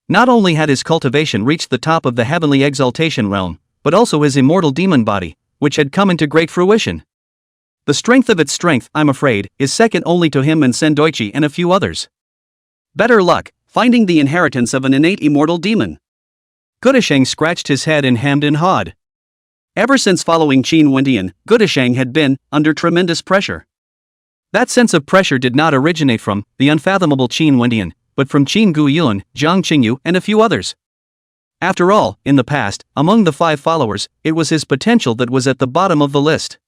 Not only had his cultivation reached the top of the heavenly exaltation realm, but also his immortal demon body, which had come into great fruition. The strength of its strength, I'm afraid, is second only to him and Sendoichi and a few others. Better luck, finding the inheritance of an innate immortal demon. Gu Duxing scratched his head and hemmed and hawed. Ever since following Qin Wentian, Gu Duxing had been under tremendous pressure. That sense of pressure did not originate from the unfathomable Qin Wentian, but from Qin Guyun, Jiang Qingyu, and a few others. After all, in the past, among the 5 followers, it was his potential that was at the bottom of the list.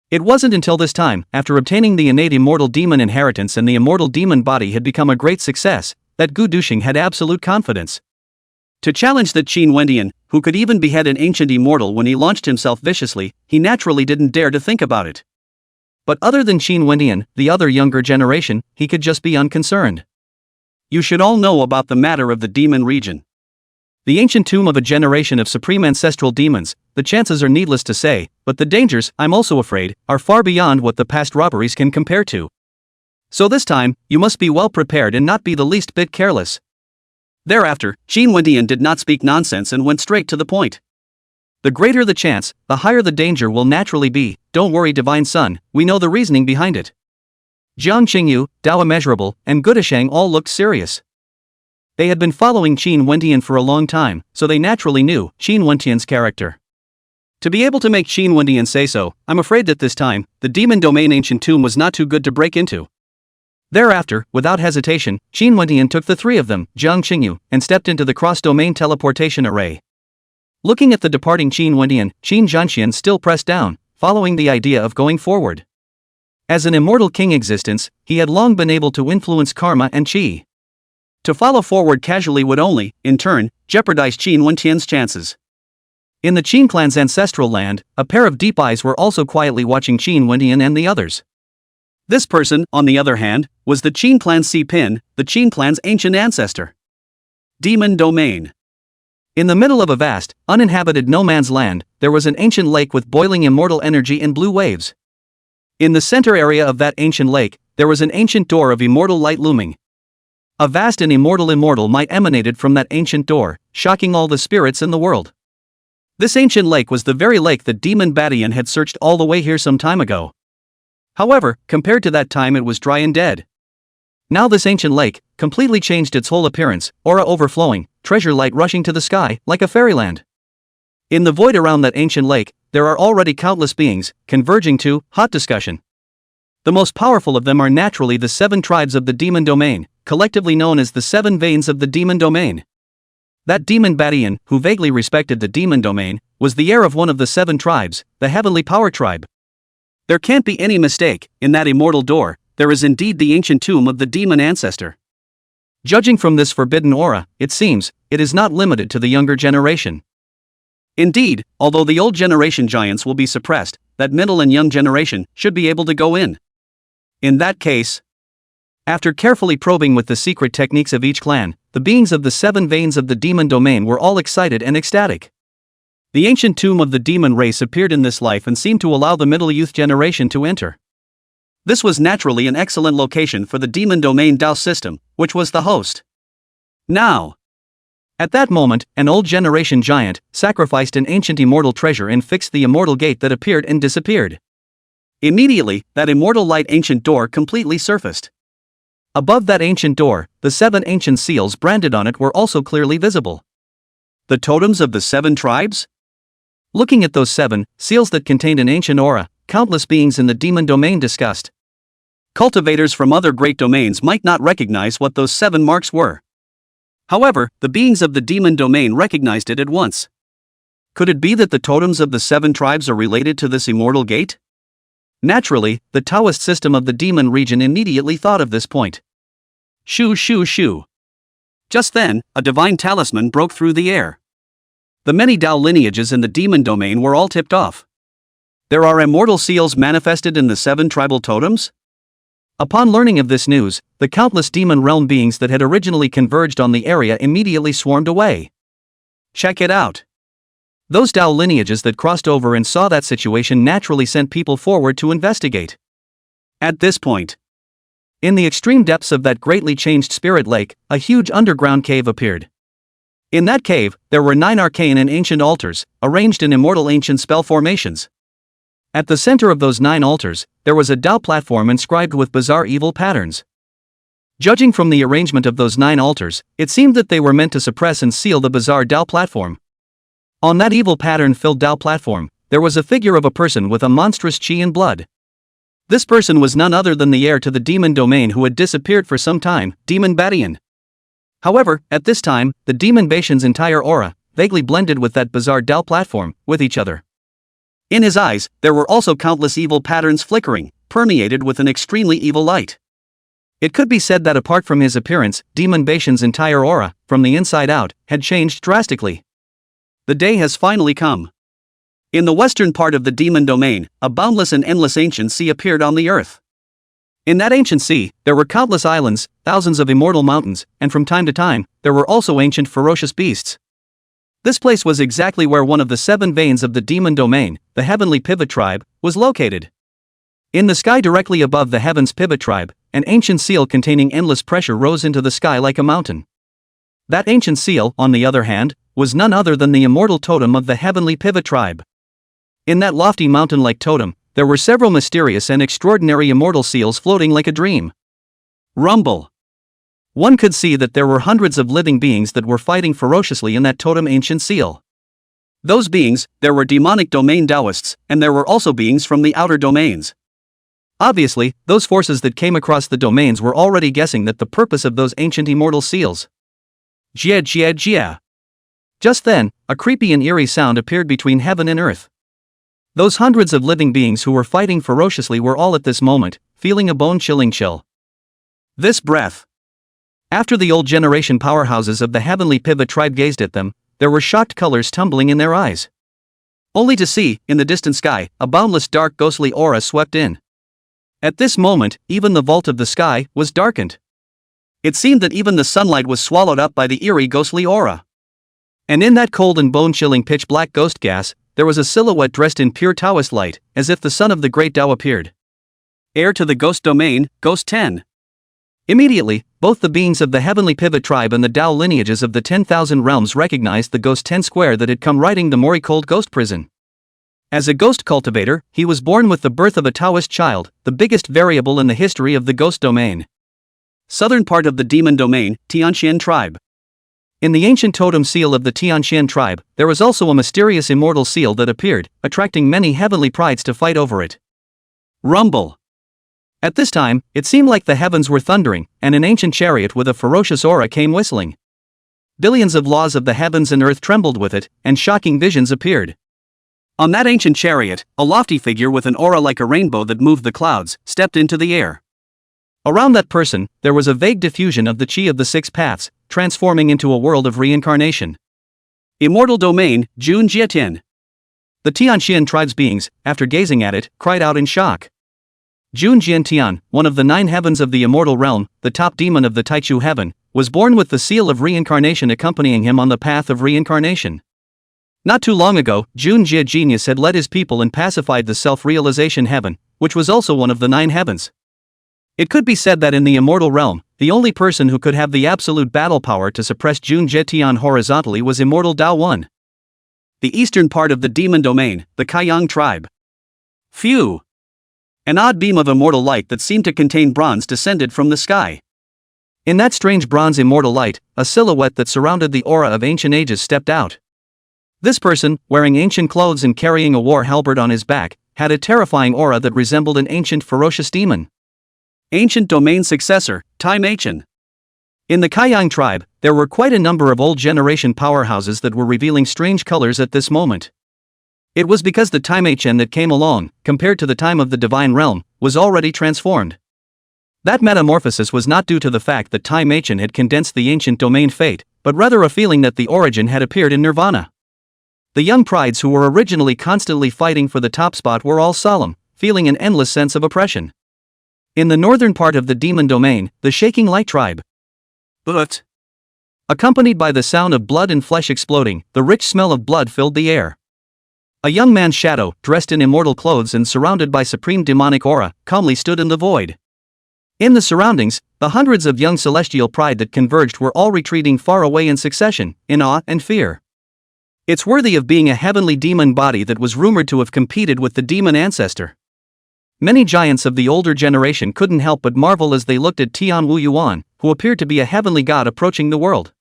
It wasn't until this time, after obtaining the innate immortal demon inheritance and the immortal demon body had become a great success, that Gu Duxing had absolute confidence. To challenge that Qin Wentian, who could even behead an ancient immortal when he launched himself viciously, he naturally didn't dare to think about it. But other than Qin Wentian, the other younger generation, he could just be unconcerned. You should all know about the matter of the demon region. The ancient tomb of a generation of supreme ancestral demons, the chances are needless to say, but the dangers, I'm also afraid, are far beyond what the past robberies can compare to. So this time, you must be well prepared and not be the least bit careless. Thereafter, Qin Wentian did not speak nonsense and went straight to the point. The greater the chance, the higher the danger will naturally be. Don't worry, divine son, we know the reasoning behind it. Jiang Qingyu, Dao Immeasurable, and Gu Duxing all looked serious. They had been following Qin Wentian for a long time, so they naturally knew Qin Wentian's character. To be able to make Qin Wentian say so, I'm afraid that this time, the demon domain ancient tomb was not too good to break into. Thereafter, without hesitation, Qin Wentian took the 3 of them, Jiang Qingyu, and stepped into the cross-domain teleportation array. Looking at the departing Qin Wentian, Qin Zhangxian still pressed down, following the idea of going forward. As an immortal king existence, he had long been able to influence karma and qi. To follow forward casually would only, in turn, jeopardize Qin Wentian's chances. In the Qin clan's ancestral land, a pair of deep eyes were also quietly watching Qin Wentian and the others. This person, on the other hand, was the Qin clan's Si Pin, the Qin clan's ancient ancestor. Demon domain. In the middle of a vast, uninhabited no-man's land, there was an ancient lake with boiling immortal energy and blue waves. In the center area of that ancient lake, there was an ancient door of immortal light looming. A vast and immortal might emanated from that ancient door, shocking all the spirits in the world. This ancient lake was the very lake that Demon Badian had searched all the way here some time ago. However, compared to that time, it was dry and dead. Now this ancient lake completely changed its whole appearance, aura overflowing, treasure light rushing to the sky, like a fairyland. In the void around that ancient lake, there are already countless beings, converging to hot discussion. The most powerful of them are naturally the 7 tribes of the demon domain, collectively known as the 7 veins of the demon domain. That demon Badian, who vaguely respected the demon domain, was the heir of one of the 7 tribes, the heavenly power tribe. There can't be any mistake, in that immortal door, there is indeed the ancient tomb of the demon ancestor. Judging from this forbidden aura, it seems, it is not limited to the younger generation. Indeed, although the old generation giants will be suppressed, that middle and young generation should be able to go in. In that case, after carefully probing with the secret techniques of each clan, the beings of the 7 veins of the demon domain were all excited and ecstatic. The ancient tomb of the demon race appeared in this life and seemed to allow the middle youth generation to enter. This was naturally an excellent location for the demon domain Dao system, which was the host. Now, at that moment, an old generation giant sacrificed an ancient immortal treasure and fixed the immortal gate that appeared and disappeared. Immediately, that immortal light ancient door completely surfaced. Above that ancient door, the 7 ancient seals branded on it were also clearly visible. The totems of the 7 tribes? Looking at those 7 seals that contained an ancient aura, countless beings in the demon domain discussed. Cultivators from other great domains might not recognize what those 7 marks were. However, the beings of the demon domain recognized it at once. Could it be that the totems of the 7 tribes are related to this immortal gate? Naturally, the Taoist system of the demon region immediately thought of this point. Shoo shoo shoo. Just then, a divine talisman broke through the air. The many Dao lineages in the demon domain were all tipped off. There are immortal seals manifested in the 7 tribal totems? Upon learning of this news, the countless demon realm beings that had originally converged on the area immediately swarmed away. Check it out. Those Dao lineages that crossed over and saw that situation naturally sent people forward to investigate. At this point, in the extreme depths of that greatly changed spirit lake, a huge underground cave appeared. In that cave, there were 9 arcane and ancient altars, arranged in immortal ancient spell formations. At the center of those 9 altars, there was a Dao platform inscribed with bizarre evil patterns. Judging from the arrangement of those 9 altars, it seemed that they were meant to suppress and seal the bizarre Dao platform. On that evil pattern-filled Dao platform, there was a figure of a person with a monstrous qi and blood. This person was none other than the heir to the demon domain who had disappeared for some time, Demon Badian. However, at this time, the demon Baishan's entire aura vaguely blended with that bizarre Dao platform, with each other. In his eyes, there were also countless evil patterns flickering, permeated with an extremely evil light. It could be said that apart from his appearance, Demon Baishan's entire aura, from the inside out, had changed drastically. The day has finally come. In the western part of the demon domain, a boundless and endless ancient sea appeared on the earth. In that ancient sea, there were countless islands, thousands of immortal mountains, and from time to time, there were also ancient ferocious beasts. This place was exactly where one of the 7 veins of the demon domain, the heavenly pivot tribe, was located. In the sky directly above the heavens pivot tribe, an ancient seal containing endless pressure rose into the sky like a mountain. That ancient seal, on the other hand, was none other than the immortal totem of the heavenly pivot tribe. In that lofty mountain-like totem, there were several mysterious and extraordinary immortal seals floating like a dream. Rumble. One could see that there were hundreds of living beings that were fighting ferociously in that totem ancient seal. Those beings, there were demonic domain Taoists, and there were also beings from the outer domains. Obviously, those forces that came across the domains were already guessing that the purpose of those ancient immortal seals. Jia jia jia. Just then, a creepy and eerie sound appeared between heaven and earth. Those hundreds of living beings who were fighting ferociously were all at this moment feeling a bone-chilling chill. This breath. After the old generation powerhouses of the heavenly pivot tribe gazed at them, there were shocked colors tumbling in their eyes. Only to see, in the distant sky, a boundless dark ghostly aura swept in. At this moment, even the vault of the sky was darkened. It seemed that even the sunlight was swallowed up by the eerie ghostly aura. And in that cold and bone-chilling pitch-black ghost gas, there was a silhouette dressed in pure Taoist light, as if the son of the great Tao appeared. Heir to the ghost domain, Ghost 10. Immediately, both the beings of the heavenly pivot tribe and the Tao lineages of the 10,000 realms recognized the Ghost 10 square that had come riding the Mori-cold ghost prison. As a ghost cultivator, he was born with the birth of a Taoist child, the biggest variable in the history of the ghost domain. Southern part of the demon domain, Tianxian tribe. In the ancient totem seal of the Tianxian tribe, there was also a mysterious immortal seal that appeared, attracting many heavenly prides to fight over it. Rumble. At this time, it seemed like the heavens were thundering, and an ancient chariot with a ferocious aura came whistling. Billions of laws of the heavens and earth trembled with it, and shocking visions appeared. On that ancient chariot, a lofty figure with an aura like a rainbow that moved the clouds, stepped into the air. Around that person, there was a vague diffusion of the qi of the 6 paths, transforming into a world of reincarnation. Immortal domain, Jun Jietian. The Tianxian tribe's beings, after gazing at it, cried out in shock. Jun Jiantian, one of the 9 heavens of the immortal realm, the top demon of the Taichu heaven, was born with the seal of reincarnation accompanying him on the path of reincarnation. Not too long ago, Jun Jia Genius had led his people and pacified the self-realization heaven, which was also one of the 9 heavens. It could be said that in the immortal realm, the only person who could have the absolute battle power to suppress Jun Jietian horizontally was immortal Dao 1. The eastern part of the demon domain, the Kaiyang tribe. Phew! An odd beam of immortal light that seemed to contain bronze descended from the sky. In that strange bronze immortal light, a silhouette that surrounded the aura of ancient ages stepped out. This person, wearing ancient clothes and carrying a war halberd on his back, had a terrifying aura that resembled an ancient ferocious demon. Ancient domain successor, Time Ancient. In the Kaiyang tribe, there were quite a number of old generation powerhouses that were revealing strange colors at this moment. It was because the Time Ancient that came along, compared to the time of the divine realm, was already transformed. That metamorphosis was not due to the fact that Time Ancient had condensed the ancient domain fate, but rather a feeling that the origin had appeared in nirvana. The young prides who were originally constantly fighting for the top spot were all solemn, feeling an endless sense of oppression. In the northern part of the demon domain, the Shaking Light tribe. But, accompanied by the sound of blood and flesh exploding, the rich smell of blood filled the air. A young man's shadow, dressed in immortal clothes and surrounded by supreme demonic aura, calmly stood in the void. In the surroundings, the hundreds of young celestial pride that converged were all retreating far away in succession, in awe and fear. It's worthy of being a heavenly demon body that was rumored to have competed with the demon ancestor. Many giants of the older generation couldn't help but marvel as they looked at Tian Wu Yuan, who appeared to be a heavenly god approaching the world.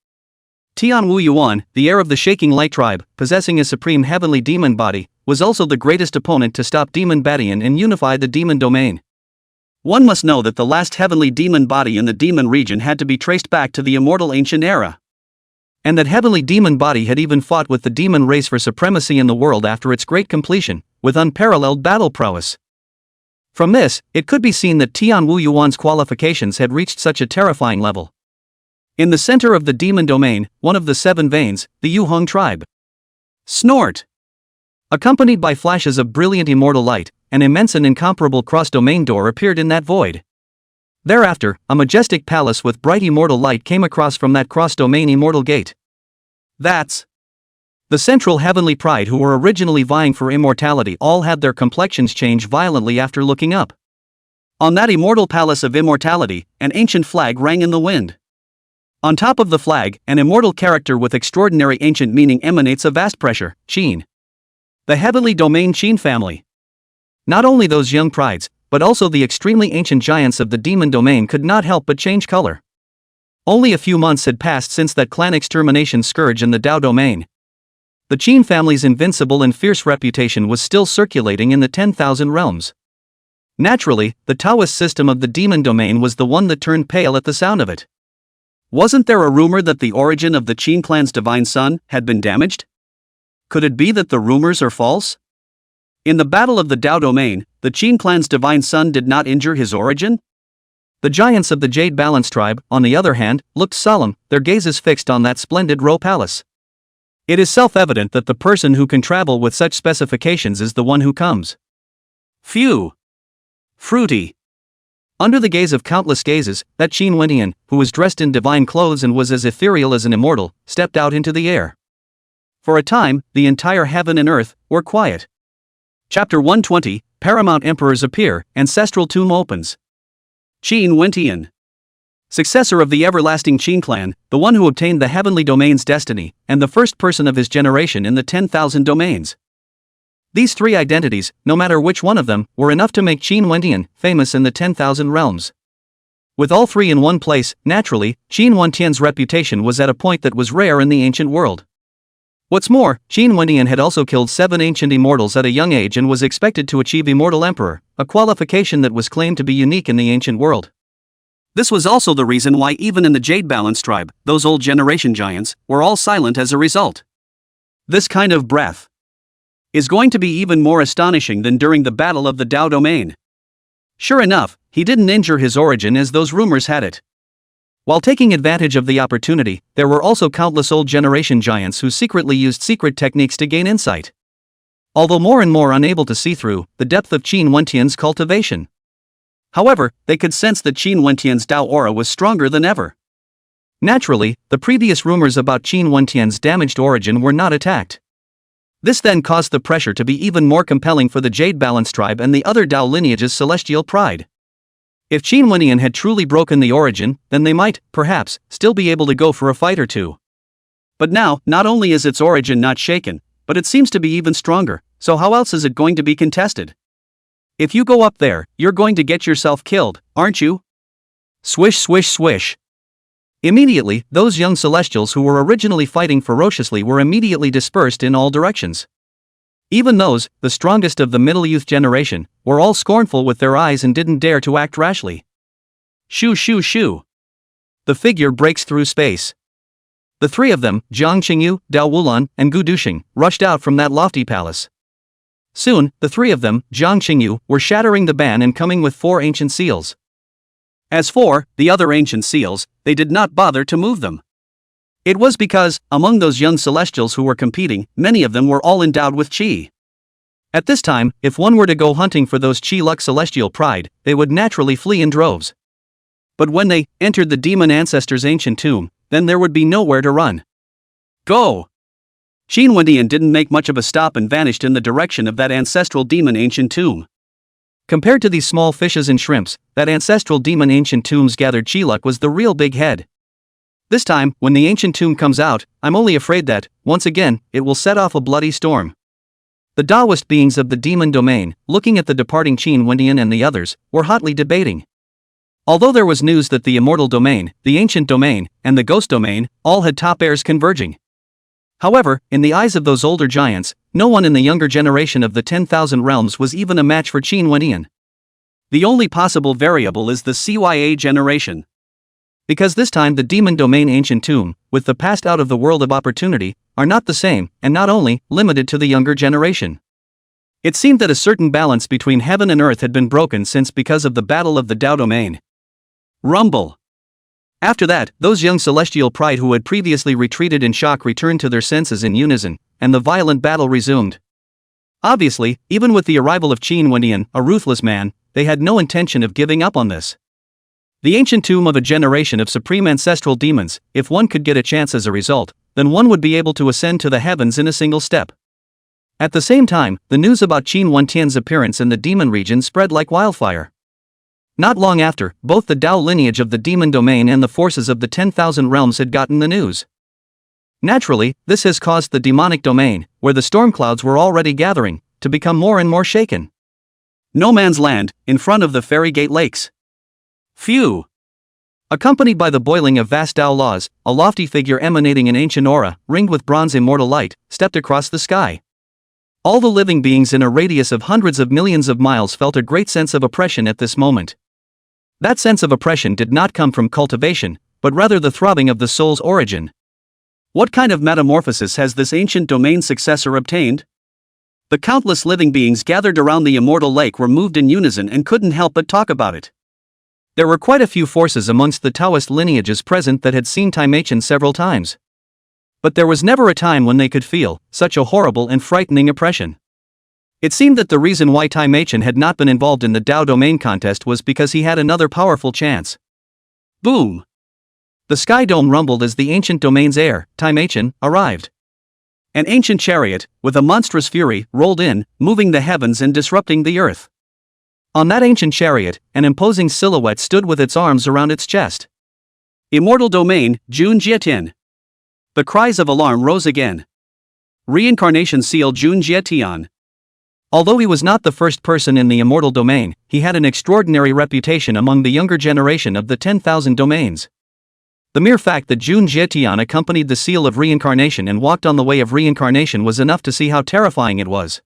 Tian Wu Yuan, the heir of the Shaking Light tribe, possessing a supreme heavenly demon body, was also the greatest opponent to stop Demon Badian and unify the demon domain. One must know that the last heavenly demon body in the demon region had to be traced back to the immortal ancient era. And that heavenly demon body had even fought with the demon race for supremacy in the world after its great completion, with unparalleled battle prowess. From this, it could be seen that Tian Wu Yuan's qualifications had reached such a terrifying level. In the center of the demon domain, one of the 7 veins, the Yu Hong tribe. Snort! Accompanied by flashes of brilliant immortal light, an immense and incomparable cross-domain door appeared in that void. Thereafter, a majestic palace with bright immortal light came across from that cross-domain immortal gate. That's the central heavenly pride who were originally vying for immortality all had their complexions change violently after looking up. On that immortal palace of immortality, an ancient flag rang in the wind. On top of the flag, an immortal character with extraordinary ancient meaning emanates a vast pressure, Qin. The heavenly domain Qin family. Not only those young prides, but also the extremely ancient giants of the demon domain could not help but change color. Only a few months had passed since that clan extermination scourge in the Dao domain. The Qin family's invincible and fierce reputation was still circulating in the 10,000 realms. Naturally, the Taoist system of the demon domain was the one that turned pale at the sound of it. Wasn't there a rumor that the origin of the Qin clan's divine son had been damaged? Could it be that the rumors are false? In the battle of the Dao domain, the Qin clan's divine son did not injure his origin? The giants of the Jade Balance tribe, on the other hand, looked solemn, their gazes fixed on that splendid Ro palace. It is self-evident that the person who can travel with such specifications is the one who comes. Phew! Fruity! Under the gaze of countless gazes, that Qin Wentian, who was dressed in divine clothes and was as ethereal as an immortal, stepped out into the air. For a time, the entire heaven and earth were quiet. Chapter 120, Paramount Emperors appear, Ancestral Tomb opens. Qin Wentian. Successor of the everlasting Qin clan, the one who obtained the heavenly domain's destiny, and the first person of his generation in the 10,000 domains. These 3 identities, no matter which one of them, were enough to make Qin Wentian famous in the 10,000 realms. With all 3 in one place, naturally, Qin Wentian's reputation was at a point that was rare in the ancient world. What's more, Qin Wentian had also killed 7 ancient immortals at a young age and was expected to achieve Immortal Emperor, a qualification that was claimed to be unique in the ancient world. This was also the reason why even in the Jade Balance tribe, those old generation giants were all silent as a result. This kind of breath is going to be even more astonishing than during the battle of the Dao domain. Sure enough, he didn't injure his origin as those rumors had it. While taking advantage of the opportunity, there were also countless old generation giants who secretly used secret techniques to gain insight. Although more and more unable to see through the depth of Qin Wentian's cultivation. However, they could sense that Qin Wentian's Dao aura was stronger than ever. Naturally, the previous rumors about Qin Wentian's damaged origin were not attacked. This then caused the pressure to be even more compelling for the Jade Balance tribe and the other Dao lineage's celestial pride. If Qin Wentian had truly broken the origin, then they might, perhaps, still be able to go for a fight or two. But now, not only is its origin not shaken, but it seems to be even stronger, so how else is it going to be contested? If you go up there, you're going to get yourself killed, aren't you? Swish swish swish. Immediately, those young celestials who were originally fighting ferociously were immediately dispersed in all directions. Even those, the strongest of the middle youth generation, were all scornful with their eyes and didn't dare to act rashly. Shoo shoo shoo. The figure breaks through space. The three of them, Jiang Qingyu, Dao Wulan, and Gu Duxing, rushed out from that lofty palace. Soon, the three of them, Jiang Qingyu, were shattering the ban and coming with 4 ancient seals. As for the other ancient seals, they did not bother to move them. It was because, among those young celestials who were competing, many of them were all endowed with qi. At this time, if one were to go hunting for those qi-luck celestial pride, they would naturally flee in droves. But when they entered the demon ancestor's ancient tomb, then there would be nowhere to run. Go! Qin Wentian didn't make much of a stop and vanished in the direction of that ancestral demon ancient tomb. Compared to these small fishes and shrimps, that ancestral demon ancient tomb's gathered qi-luck was the real big head. This time, when the ancient tomb comes out, I'm only afraid that, once again, it will set off a bloody storm. The Taoist beings of the demon domain, looking at the departing Qin Wentian and the others, were hotly debating. Although there was news that the immortal domain, the ancient domain, and the ghost domain, all had top heirs converging. However, in the eyes of those older giants, no one in the younger generation of the 10,000 realms was even a match for Qin Wentian. The only possible variable is the CYA generation. Because this time the demon domain ancient tomb, with the past out of the world of opportunity, are not the same, and not only limited to the younger generation. It seemed that a certain balance between heaven and earth had been broken since because of the battle of the Dao domain. Rumble. After that, those young celestial pride who had previously retreated in shock returned to their senses in unison, and the violent battle resumed. Obviously, even with the arrival of Qin Wentian, a ruthless man, they had no intention of giving up on this. The ancient tomb of a generation of supreme ancestral demons, if one could get a chance as a result, then one would be able to ascend to the heavens in a single step. At the same time, the news about Qin Wentian's appearance in the demon region spread like wildfire. Not long after, both the Dao lineage of the demon domain and the forces of the 10,000 realms had gotten the news. Naturally, this has caused the demonic domain, where the storm clouds were already gathering, to become more and more shaken. No man's land, in front of the Fairy Gate Lakes. Phew! Accompanied by the boiling of vast Dao laws, a lofty figure emanating an ancient aura, ringed with bronze immortal light, stepped across the sky. All the living beings in a radius of hundreds of millions of miles felt a great sense of oppression at this moment. That sense of oppression did not come from cultivation, but rather the throbbing of the soul's origin. What kind of metamorphosis has this ancient domain successor obtained? The countless living beings gathered around the immortal lake were moved in unison and couldn't help but talk about it. There were quite a few forces amongst the Taoist lineages present that had seen Taimachin several times. But there was never a time when they could feel such a horrible and frightening oppression. It seemed that the reason why Taimachin had not been involved in the Dao domain contest was because he had another powerful chance. Boom! The sky dome rumbled as the ancient domain's heir, Taimachin, arrived. An ancient chariot, with a monstrous fury, rolled in, moving the heavens and disrupting the earth. On that ancient chariot, an imposing silhouette stood with its arms around its chest. Immortal domain, Jun Jietin. The cries of alarm rose again. Reincarnation seal Jun Jietian. Although he was not the first person in the immortal domain, he had an extraordinary reputation among the younger generation of the 10,000 domains. The mere fact that Jun Jietian accompanied the seal of reincarnation and walked on the way of reincarnation was enough to see how terrifying it was.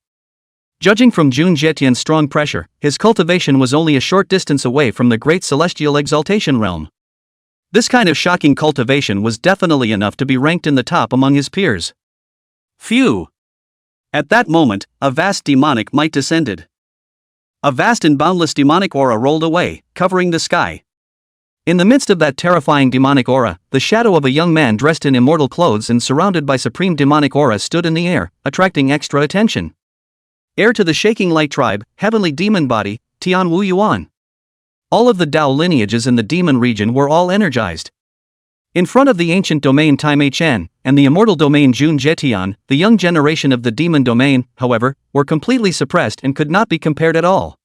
Judging from Jun Jietian's strong pressure, his cultivation was only a short distance away from the great celestial exaltation realm. This kind of shocking cultivation was definitely enough to be ranked in the top among his peers. Phew! At that moment, a vast demonic might descended. A vast and boundless demonic aura rolled away, covering the sky. In the midst of that terrifying demonic aura, the shadow of a young man dressed in immortal clothes and surrounded by supreme demonic aura stood in the air, attracting extra attention. Heir to the Shaking Light tribe, heavenly demon body, Tian Wu Yuan. all of the Dao lineages in the demon region were all energized. In front of the ancient domain Tai Chen and the immortal domain Jun Jetian, the young generation of the demon domain, however, were completely suppressed and could not be compared at all.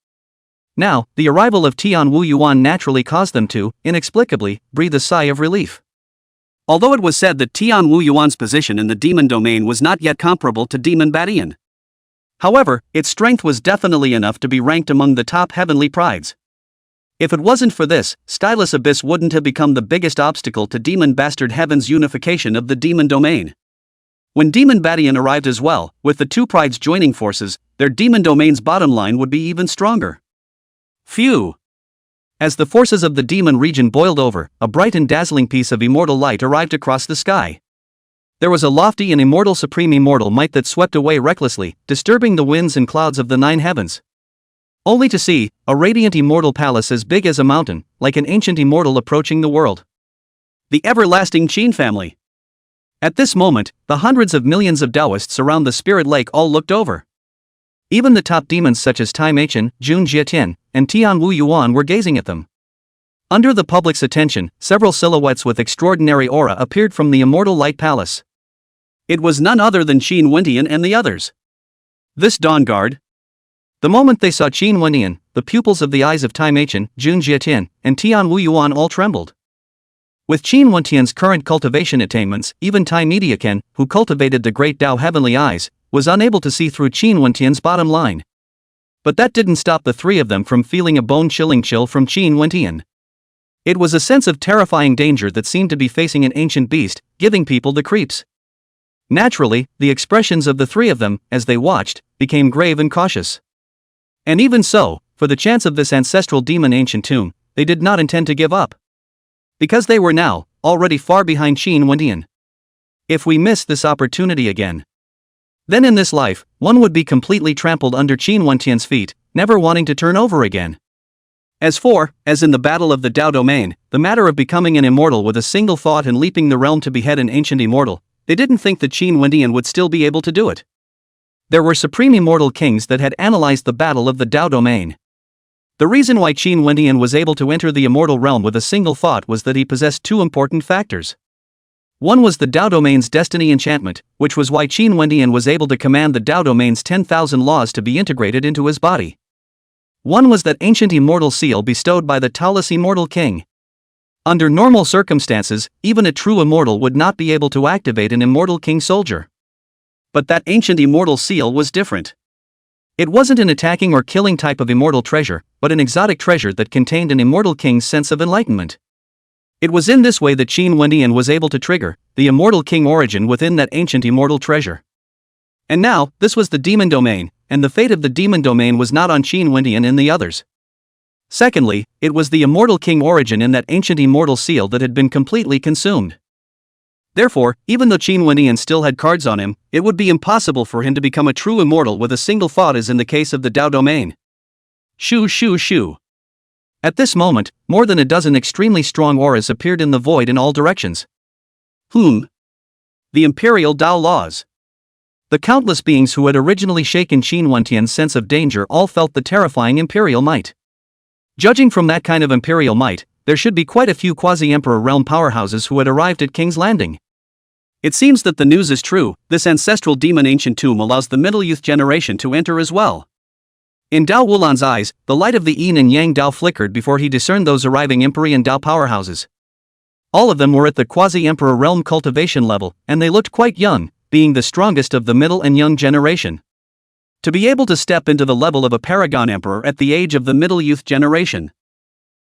Now, the arrival of Tian Wu Yuan naturally caused them to, inexplicably, breathe a sigh of relief. Although it was said that Tian Wu Yuan's position in the demon domain was not yet comparable to Demon Badian. However, its strength was definitely enough to be ranked among the top heavenly prides. If it wasn't for this, Stylus Abyss wouldn't have become the biggest obstacle to Demon Bastard Heaven's unification of the demon domain. When Demon Badian arrived as well, with the two prides joining forces, their demon domain's bottom line would be even stronger. Phew! As the forces of the demon region boiled over, a bright and dazzling piece of immortal light arrived across the sky. There was a lofty and immortal supreme immortal might that swept away recklessly, disturbing the winds and clouds of the nine heavens. Only to see a radiant immortal palace as big as a mountain, like an ancient immortal approaching the world. The everlasting Qin family. At this moment, the hundreds of millions of Taoists around the spirit lake all looked over. Even the top demons such as Tai Chen, Jun Jietian, and Tian Wu Yuan were gazing at them. Under the public's attention, several silhouettes with extraordinary aura appeared from the immortal light palace. It was none other than Qin Wendian and the others. This Dawn Guard. The moment they saw Qin Wendian, the pupils of the eyes of Tai Chen, Jun Jietian, and Tian Wu Yuan all trembled. With Qin Wendian's current cultivation attainments, even Tai Mediaken, who cultivated the great Dao heavenly eyes, was unable to see through Qin Wendian's bottom line. But that didn't stop the three of them from feeling a bone-chilling chill from Qin Wendian. It was a sense of terrifying danger that seemed to be facing an ancient beast, giving people the creeps. Naturally, the expressions of the three of them, as they watched, became grave and cautious. And even so, for the chance of this ancestral demon ancient tomb, they did not intend to give up. Because they were now, already far behind Qin Wendian. If we miss this opportunity again, then in this life, one would be completely trampled under Qin Wendian's feet, never wanting to turn over again. As in the battle of the Dao domain, the matter of becoming an immortal with a single thought and leaping the realm to behead an ancient immortal, they didn't think that Qin Wendian would still be able to do it. There were supreme immortal kings that had analyzed the battle of the Dao domain. The reason why Qin Wendian was able to enter the immortal realm with a single thought was that he possessed two important factors. One was the Dao domain's destiny enchantment, which was why Qin Wendian was able to command the Dao domain's 10,000 laws to be integrated into his body. One was that ancient immortal seal bestowed by the Taoist immortal king. Under normal circumstances, even a true immortal would not be able to activate an immortal king soldier. But that ancient immortal seal was different. It wasn't an attacking or killing type of immortal treasure, but an exotic treasure that contained an immortal king's sense of enlightenment. It was in this way that Qin Wendian was able to trigger the immortal king origin within that ancient immortal treasure. And now, this was the demon domain, and the fate of the demon domain was not on Qin Wendian and the others. Secondly, it was the immortal king origin in that ancient immortal seal that had been completely consumed. Therefore, even though Qin Wendian still had cards on him, it would be impossible for him to become a true immortal with a single thought as in the case of the Dao domain. Shoo shoo shoo. At this moment, more than a dozen extremely strong auras appeared in the void in all directions. The Imperial Dao Laws. The countless beings who had originally shaken Qin Wendian's sense of danger all felt the terrifying imperial might. Judging from that kind of imperial might, there should be quite a few quasi-emperor realm powerhouses who had arrived at King's Landing. It seems that the news is true. This ancestral demon ancient tomb allows the middle youth generation to enter as well. In Dao Wulan's eyes, the light of the yin and yang Dao flickered before he discerned those arriving Empyrean Dao powerhouses. All of them were at the quasi-emperor realm cultivation level, and they looked quite young, being the strongest of the middle and young generation. To be able to step into the level of a paragon emperor at the age of the middle youth generation.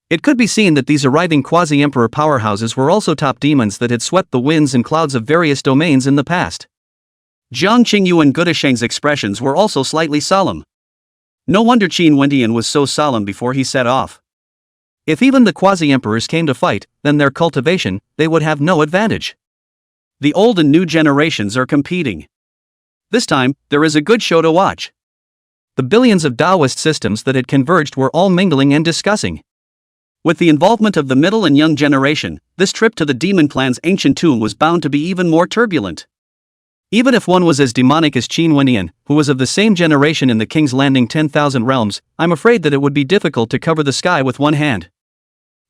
It could be seen that these arriving quasi-emperor powerhouses were also top demons that had swept the winds and clouds of various domains in the past. Jiang Qingyu and Gudasheng's expressions were also slightly solemn. No wonder Qin Wendian was so solemn before he set off. If even the quasi-emperors came to fight, then their cultivation, they would have no advantage. The old and new generations are competing. This time, there is a good show to watch. The billions of Taoist systems that had converged were all mingling and discussing. With the involvement of the middle and young generation, this trip to the demon clan's ancient tomb was bound to be even more turbulent. Even if one was as demonic as Qin Wendian, who was of the same generation in the King's Landing 10,000 realms, I'm afraid that it would be difficult to cover the sky with one hand.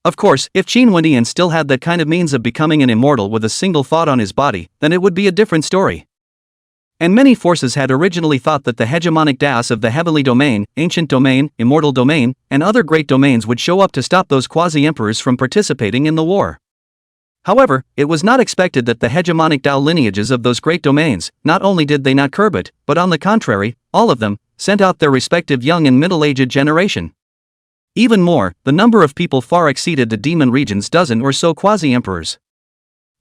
Of course, if Qin Wendian still had that kind of means of becoming an immortal with a single thought on his body, then it would be a different story. And many forces had originally thought that the hegemonic Daos of the heavenly domain, ancient domain, immortal domain, and other great domains would show up to stop those quasi-emperors from participating in the war. However, it was not expected that the hegemonic Dao lineages of those great domains, not only did they not curb it, but on the contrary, all of them, sent out their respective young and middle-aged generation. Even more, the number of people far exceeded the demon region's dozen or so quasi-emperors.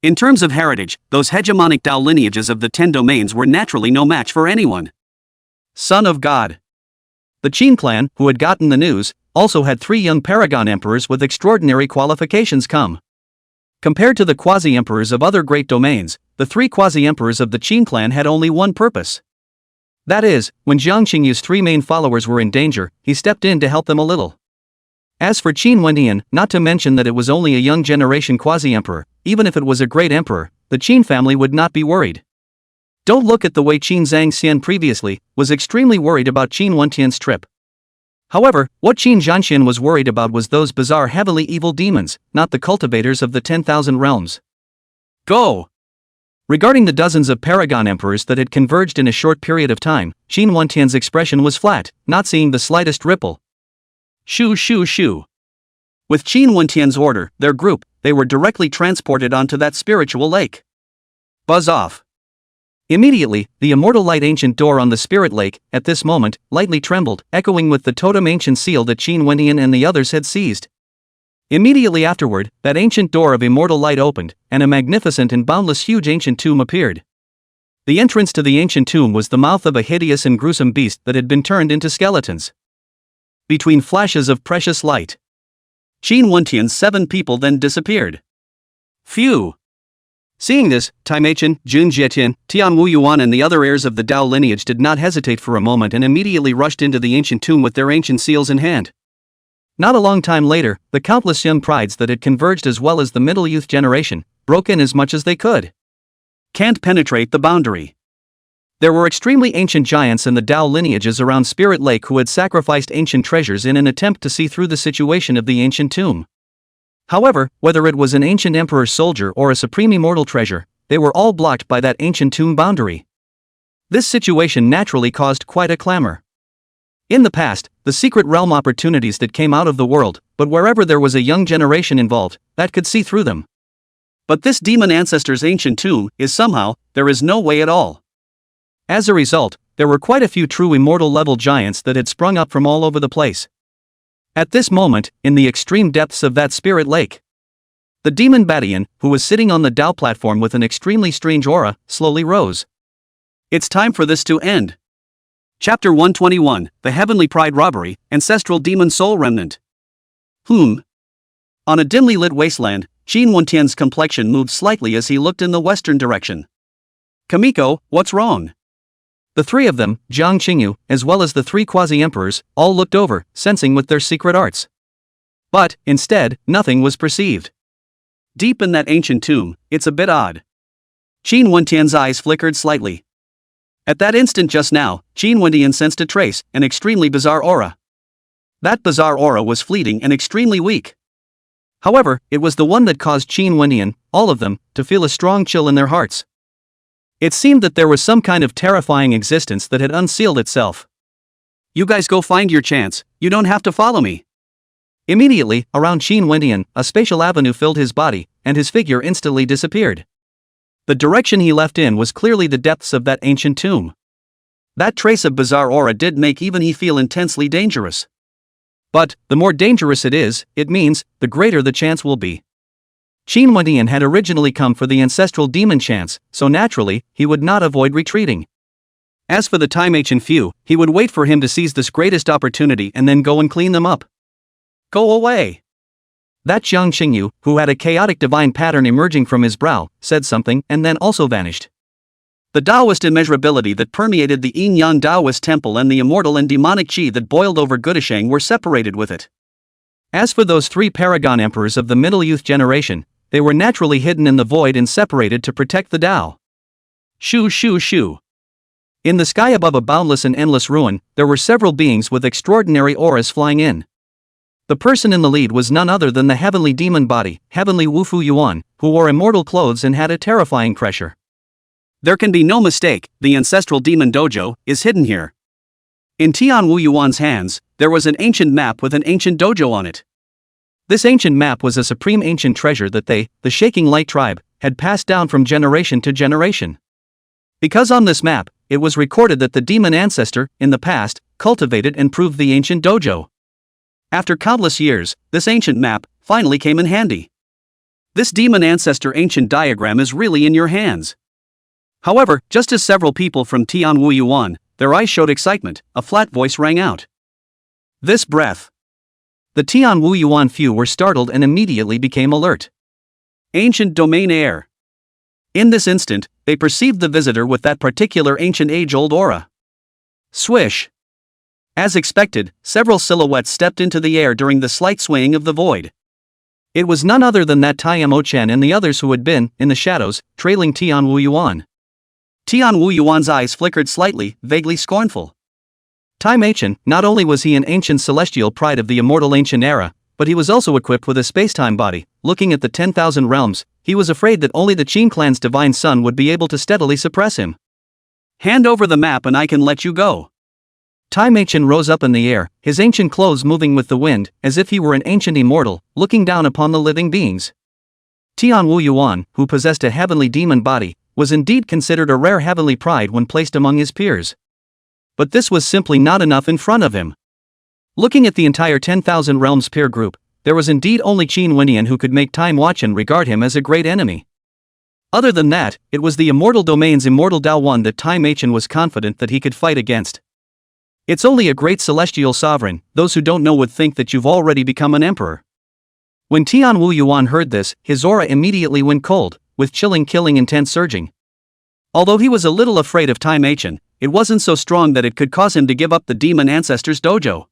In terms of heritage, those hegemonic Dao lineages of the 10 domains were naturally no match for anyone. Son of God. The Qin clan, who had gotten the news, also had 3 young paragon emperors with extraordinary qualifications come. Compared to the quasi-emperors of other great domains, the 3 quasi-emperors of the Qin clan had only one purpose. That is, when Jiang Qingyu's 3 main followers were in danger, he stepped in to help them a little. As for Qin Wendian, not to mention that it was only a young generation quasi-emperor, even if it was a great emperor, the Qin family would not be worried. Don't look at the way Qin Zhangxian previously was extremely worried about Qin Wentian's trip. However, what Qin Zhangxian was worried about was those bizarre heavily evil demons, not the cultivators of the 10,000 realms. Go! Regarding the dozens of paragon emperors that had converged in a short period of time, Qin Wentian's expression was flat, not seeing the slightest ripple. Shoo shoo shoo. With Qin Wentian's order, their group, they were directly transported onto that spiritual lake. Buzz off. Immediately, the immortal light ancient door on the spirit lake, at this moment, lightly trembled, echoing with the totem ancient seal that Qin Wendian and the others had seized. Immediately afterward, that ancient door of immortal light opened, and a magnificent and boundless huge ancient tomb appeared. The entrance to the ancient tomb was the mouth of a hideous and gruesome beast that had been turned into skeletons. Between flashes of precious light, Qin Wentian's 7 people then disappeared. Phew! Seeing this, Taimeichen, Jun Jietian, Tian Wu Yuan and the other heirs of the Dao lineage did not hesitate for a moment and immediately rushed into the ancient tomb with their ancient seals in hand. Not a long time later, the countless young prides that had converged as well as the middle youth generation, broke in as much as they could. Can't penetrate the boundary. There were extremely ancient giants in the Dao lineages around Spirit Lake who had sacrificed ancient treasures in an attempt to see through the situation of the ancient tomb. However, whether it was an ancient emperor soldier or a supreme immortal treasure, they were all blocked by that ancient tomb boundary. This situation naturally caused quite a clamor. In the past, the secret realm opportunities that came out of the world, but wherever there was a young generation involved, that could see through them. But this demon ancestor's ancient tomb is somehow, there is no way at all. As a result, there were quite a few true immortal-level giants that had sprung up from all over the place. At this moment, in the extreme depths of that spirit lake, the demon Badian, who was sitting on the Dao platform with an extremely strange aura, slowly rose. It's time for this to end. Chapter 121, The Heavenly Pride Robbery, Ancestral Demon Soul Remnant. On a dimly lit wasteland, Qin Wentian's complexion moved slightly as he looked in the western direction. Kamiko, what's wrong? The 3 of them, Jiang Qingyu, as well as the 3 quasi-emperors, all looked over, sensing with their secret arts. But, instead, nothing was perceived. Deep in that ancient tomb, it's a bit odd. Qin Wentian's eyes flickered slightly. At that instant just now, Qin Wendian sensed a trace, an extremely bizarre aura. That bizarre aura was fleeting and extremely weak. However, it was the one that caused Qin Wendian, all of them, to feel a strong chill in their hearts. It seemed that there was some kind of terrifying existence that had unsealed itself. You guys go find your chance, you don't have to follow me. Immediately, around Qin Wendian, a spatial avenue filled his body, and his figure instantly disappeared. The direction he left in was clearly the depths of that ancient tomb. That trace of bizarre aura did make even he feel intensely dangerous. But, the more dangerous it is, it means, the greater the chance will be. Qin Wendian had originally come for the ancestral demon chance, so naturally, he would not avoid retreating. As for the Taimeichen few, he would wait for him to seize this greatest opportunity and then go and clean them up. Go away! That Jiang Qingyu, who had a chaotic divine pattern emerging from his brow, said something and then also vanished. The Taoist immeasurability that permeated the yin-yang Taoist temple and the immortal and demonic qi that boiled over Gudashang were separated with it. As for those 3 paragon emperors of the middle youth generation, they were naturally hidden in the void and separated to protect the Tao. Shoo shoo shoo. In the sky above a boundless and endless ruin, there were several beings with extraordinary auras flying in. The person in the lead was none other than the heavenly demon body, Heavenly Wufu Yuan, who wore immortal clothes and had a terrifying pressure. There can be no mistake, the ancestral demon dojo is hidden here. In Tian Wu Yuan's hands, there was an ancient map with an ancient dojo on it. This ancient map was a supreme ancient treasure that they, the Shaking Light tribe, had passed down from generation to generation. Because on this map, it was recorded that the demon ancestor, in the past, cultivated and proved the ancient dojo. After countless years, this ancient map finally came in handy. This demon ancestor ancient diagram is really in your hands. However, just as several people from Tian Wu Yuan, their eyes showed excitement, a flat voice rang out. This breath. The Tian Wu Yuan few were startled and immediately became alert. Ancient domain air. In this instant, they perceived the visitor with that particular ancient age-old aura. Swish. As expected, several silhouettes stepped into the air during the slight swaying of the void. It was none other than that Tai Mo-chan and the others who had been, in the shadows, trailing Tian Wu Yuan. Tian Wu Yuan's eyes flickered slightly, vaguely scornful. Tai Mei-chan, not only was he an ancient celestial pride of the immortal ancient era, but he was also equipped with a space-time body. Looking at the 10,000 realms, he was afraid that only the Qin clan's divine son would be able to steadily suppress him. Hand over the map and I can let you go. Tai Mei-chan rose up in the air, his ancient clothes moving with the wind, as if he were an ancient immortal, looking down upon the living beings. Tian Wu Yuan, who possessed a heavenly demon body, was indeed considered a rare heavenly pride when placed among his peers. But this was simply not enough in front of him. Looking at the entire 10,000 realms peer group, there was indeed only Qin Winian who could make Tai Mo-chan regard him as a great enemy. Other than that, it was the immortal domain's immortal Dao One that Tai Mei-chan was confident that he could fight against. It's only a great celestial sovereign, those who don't know would think that you've already become an emperor. When Tian Wu Yuan heard this, his aura immediately went cold, with chilling killing intent surging. Although he was a little afraid of Tai Mei-chan, it wasn't so strong that it could cause him to give up the demon ancestor's dojo.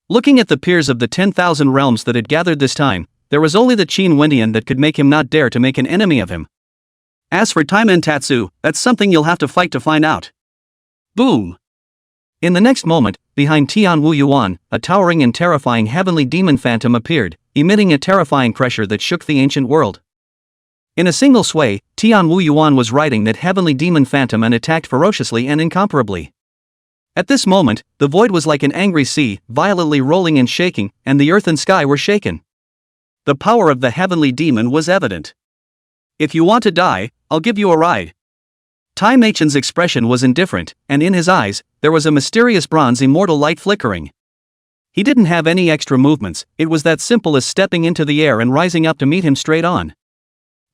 Looking at the peers of the 10,000 realms that had gathered this time, there was only the Qin Winian that could make him not dare to make an enemy of him. As for Tai Mentatsu, that's something you'll have to fight to find out. Boom! In the next moment, behind Tian Wu Yuan, a towering and terrifying heavenly demon phantom appeared, emitting a terrifying pressure that shook the ancient world. In a single sway, Tian Wu Yuan was riding that heavenly demon phantom and attacked ferociously and incomparably. At this moment, the void was like an angry sea, violently rolling and shaking, and the earth and sky were shaken. The power of the heavenly demon was evident. If you want to die, I'll give you a ride. Tai Mei-chan's expression was indifferent, and in his eyes, there was a mysterious bronze immortal light flickering. He didn't have any extra movements, it was that simple as stepping into the air and rising up to meet him straight on.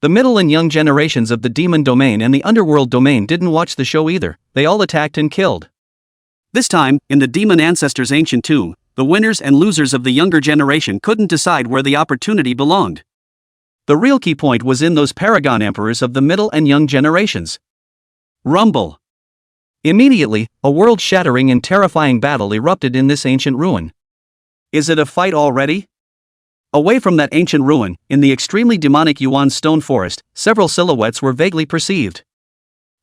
The middle and young generations of the demon domain and the underworld domain didn't watch the show either, they all attacked and killed. This time, in the demon ancestor's ancient tomb, the winners and losers of the younger generation couldn't decide where the opportunity belonged. The real key point was in those paragon emperors of the middle and young generations. Rumble. Immediately, a world-shattering and terrifying battle erupted in this ancient ruin. Is it a fight already? Away from that ancient ruin, in the extremely demonic Yuan stone forest, several silhouettes were vaguely perceived.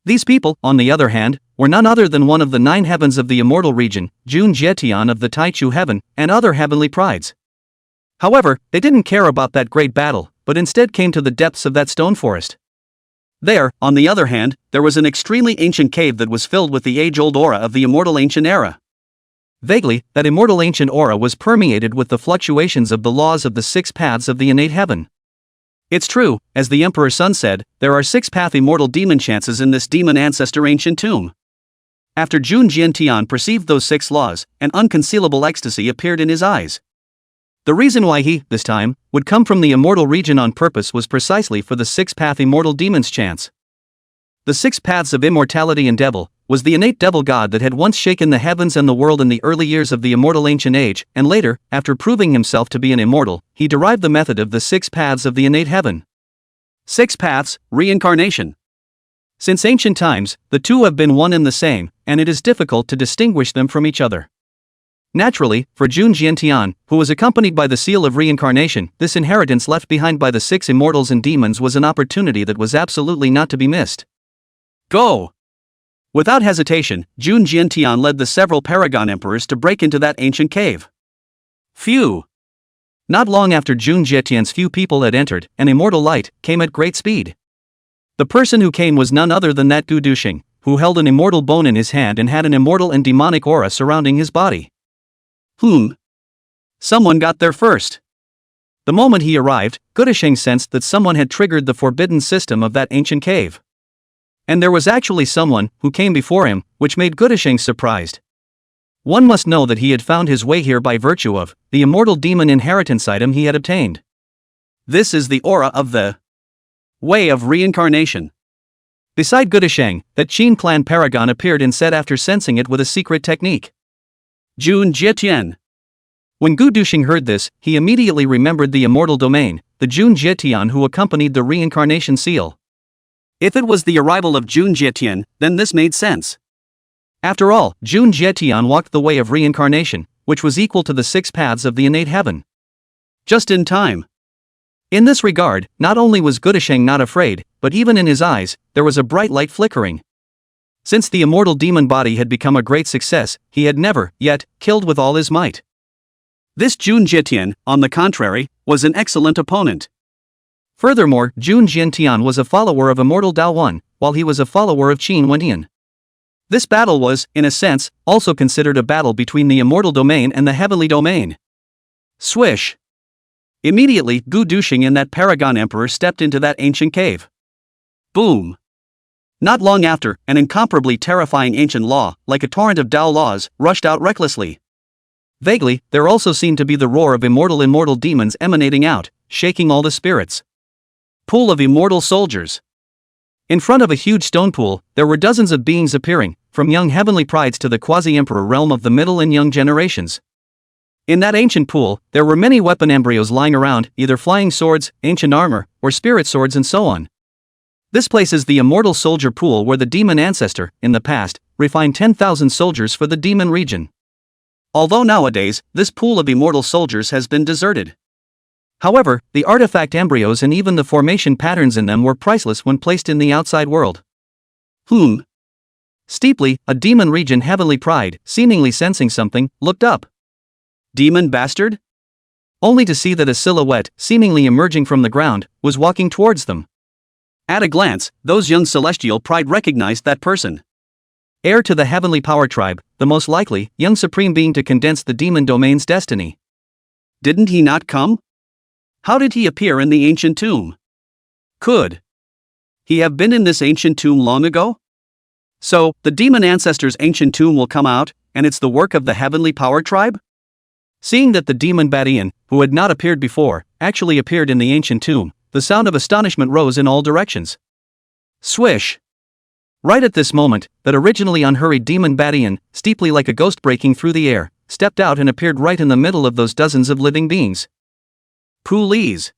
These people, on the other hand, were none other than one of the 9 heavens of the immortal region, Jun Jietian of the Taichu heaven, and other heavenly prides. However, they didn't care about that great battle, but instead came to the depths of that stone forest. There, on the other hand, there was an extremely ancient cave that was filled with the age-old aura of the immortal ancient era. Vaguely, that immortal ancient aura was permeated with the fluctuations of the laws of the 6 paths of the innate heaven. It's true, as the Emperor's son said, there are 6-path immortal demon chances in this demon ancestor ancient tomb. After Jun Jientian perceived those 6 laws, an unconcealable ecstasy appeared in his eyes. The reason why he, this time, would come from the immortal region on purpose was precisely for the 6-path immortal demon's chance. The 6 paths of immortality and devil was the innate devil god that had once shaken the heavens and the world in the early years of the immortal ancient age, and later, after proving himself to be an immortal, he derived the method of the 6 paths of the innate heaven. 6 paths, reincarnation. Since ancient times, the two have been one and the same, and it is difficult to distinguish them from each other. Naturally, for Jun Jientian, who was accompanied by the seal of reincarnation, this inheritance left behind by the 6 immortals and demons was an opportunity that was absolutely not to be missed. Go! Without hesitation, Jun Jientian led the several paragon emperors to break into that ancient cave. Phew! Not long after Jun Jietian's few people had entered, an immortal light came at great speed. The person who came was none other than that Gu Duxing, who held an immortal bone in his hand and had an immortal and demonic aura surrounding his body. Someone got there first. The moment he arrived, Gu Duxing sensed that someone had triggered the forbidden system of that ancient cave. And there was actually someone who came before him, which made Gu Duxing surprised. One must know that he had found his way here by virtue of the immortal demon inheritance item he had obtained. This is the aura of the way of reincarnation. Beside Gu Duxing, that Qin clan paragon appeared and said after sensing it with a secret technique. Jun Jietian. When Gu Duxing heard this, he immediately remembered the immortal domain, the Jun Jietian who accompanied the reincarnation seal. If it was the arrival of Jun Jietian, then this made sense. After all, Jun Jietian walked the way of reincarnation, which was equal to the 6 paths of the innate heaven. Just in time. In this regard, not only was Gu Duxing not afraid, but even in his eyes, there was a bright light flickering. Since the immortal demon body had become a great success, he had never, yet, killed with all his might. This Jun Jietian, on the contrary, was an excellent opponent. Furthermore, Jun Jietian was a follower of immortal Dao Wan, while he was a follower of Qin Wendian. This battle was, in a sense, also considered a battle between the immortal domain and the heavenly domain. Swish! Immediately, Gu Duxing and that paragon emperor stepped into that ancient cave. Boom! Not long after, an incomparably terrifying ancient law, like a torrent of Dao laws, rushed out recklessly. Vaguely, there also seemed to be the roar of immortal demons emanating out, shaking all the spirits. Pool of immortal soldiers. In front of a huge stone pool, there were dozens of beings appearing, from young heavenly prides to the quasi-emperor realm of the middle and young generations. In that ancient pool, there were many weapon embryos lying around, either flying swords, ancient armor, or spirit swords and so on. This place is the immortal soldier pool where the demon ancestor, in the past, refined 10,000 soldiers for the demon region. Although nowadays, this pool of immortal soldiers has been deserted. However, the artifact embryos and even the formation patterns in them were priceless when placed in the outside world. Steeply, a demon region heavenly pride, seemingly sensing something, looked up. Demon bastard? Only to see that a silhouette, seemingly emerging from the ground, was walking towards them. At a glance, those young celestial pride recognized that person. Heir to the heavenly power tribe, the most likely, young supreme being to condense the demon domain's destiny. Didn't he not come? How did he appear in the ancient tomb? Could he have been in this ancient tomb long ago? So, the demon ancestor's ancient tomb will come out, and it's the work of the heavenly power tribe? Seeing that the demon Badian, who had not appeared before, actually appeared in the ancient tomb, the sound of astonishment rose in all directions. Swish! Right at this moment, that originally unhurried demon Badian, steeply like a ghost breaking through the air, stepped out and appeared right in the middle of those dozens of living beings. Please!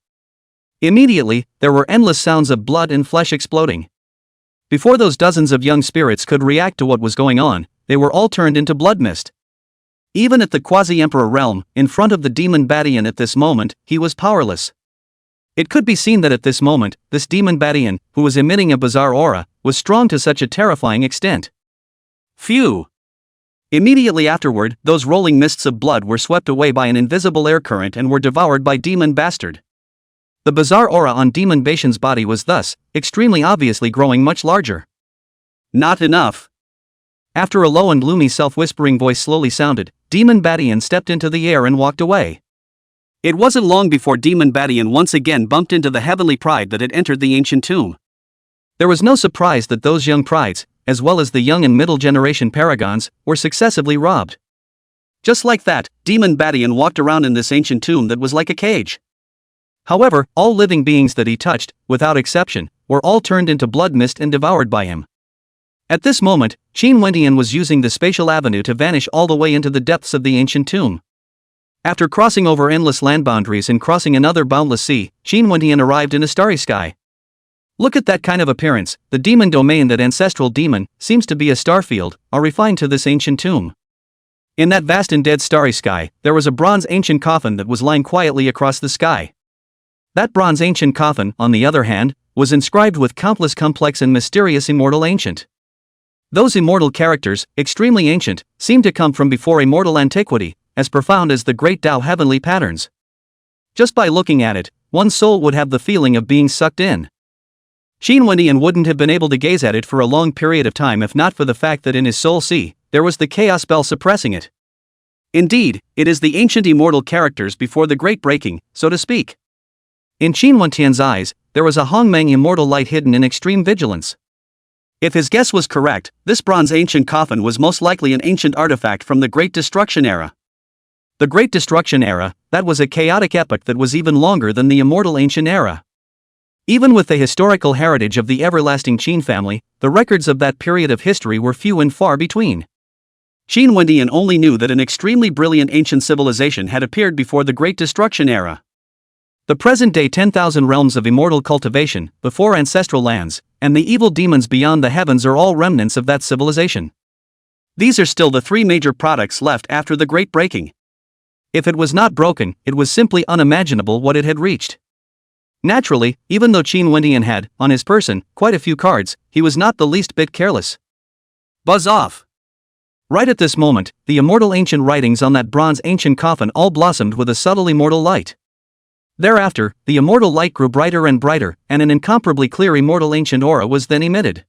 Immediately, there were endless sounds of blood and flesh exploding. Before those dozens of young spirits could react to what was going on, they were all turned into blood mist. Even at the quasi-emperor realm, in front of the demon Badian at this moment, he was powerless. It could be seen that at this moment, this demon Badian, who was emitting a bizarre aura, was strong to such a terrifying extent. Phew! Immediately afterward, those rolling mists of blood were swept away by an invisible air current and were devoured by Demon Bastard. The bizarre aura on Demon Bashan's body was thus, extremely obviously growing much larger. Not enough. After a low and gloomy self-whispering voice slowly sounded, Demon Badian stepped into the air and walked away. It wasn't long before Demon Badian once again bumped into the heavenly pride that had entered the ancient tomb. There was no surprise that those young prides, as well as the young and middle generation paragons, were successively robbed. Just like that, Demon Badian walked around in this ancient tomb that was like a cage. However, all living beings that he touched, without exception, were all turned into blood mist and devoured by him. At this moment, Qin Wendian was using the spatial avenue to vanish all the way into the depths of the ancient tomb. After crossing over endless land boundaries and crossing another boundless sea, Qin Wendian arrived in a starry sky. Look at that kind of appearance, the demon domain, that ancestral demon, seems to be a starfield, are refined to this ancient tomb. In that vast and dead starry sky, there was a bronze ancient coffin that was lying quietly across the sky. That bronze ancient coffin, on the other hand, was inscribed with countless complex and mysterious immortal ancient. Those immortal characters, extremely ancient, seem to come from before immortal antiquity, as profound as the great Tao heavenly patterns. Just by looking at it, one's soul would have the feeling of being sucked in. Qin Wendian wouldn't have been able to gaze at it for a long period of time if not for the fact that in his soul sea, there was the chaos spell suppressing it. Indeed, it is the ancient immortal characters before the great breaking, so to speak. In Qin Wendian's eyes, there was a Hongmeng immortal light hidden in extreme vigilance. If his guess was correct, this bronze ancient coffin was most likely an ancient artifact from the Great Destruction era. The Great Destruction era, that was a chaotic epoch that was even longer than the immortal ancient era. Even with the historical heritage of the everlasting Qin family, the records of that period of history were few and far between. Qin Wendian only knew that an extremely brilliant ancient civilization had appeared before the Great Destruction era. The present-day 10,000 realms of immortal cultivation, before ancestral lands, and the evil demons beyond the heavens are all remnants of that civilization. These are still the three major products left after the Great Breaking. If it was not broken, it was simply unimaginable what it had reached. Naturally, even though Qin Wendian had, on his person, quite a few cards, he was not the least bit careless. Buzz off! Right at this moment, the immortal ancient writings on that bronze ancient coffin all blossomed with a subtle immortal light. Thereafter, the immortal light grew brighter and brighter, and an incomparably clear immortal ancient aura was then emitted.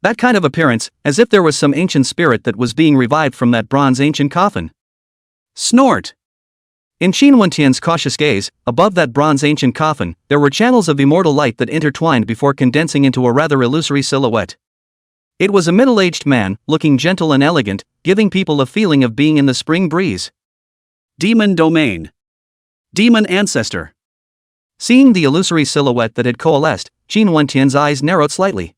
That kind of appearance, as if there was some ancient spirit that was being revived from that bronze ancient coffin. Snort! In Qin Wendian's cautious gaze, above that bronze ancient coffin, there were channels of immortal light that intertwined before condensing into a rather illusory silhouette. It was a middle-aged man, looking gentle and elegant, giving people a feeling of being in the spring breeze. Demon Domain. Demon Ancestor. Seeing the illusory silhouette that had coalesced, Qin Wendian's eyes narrowed slightly.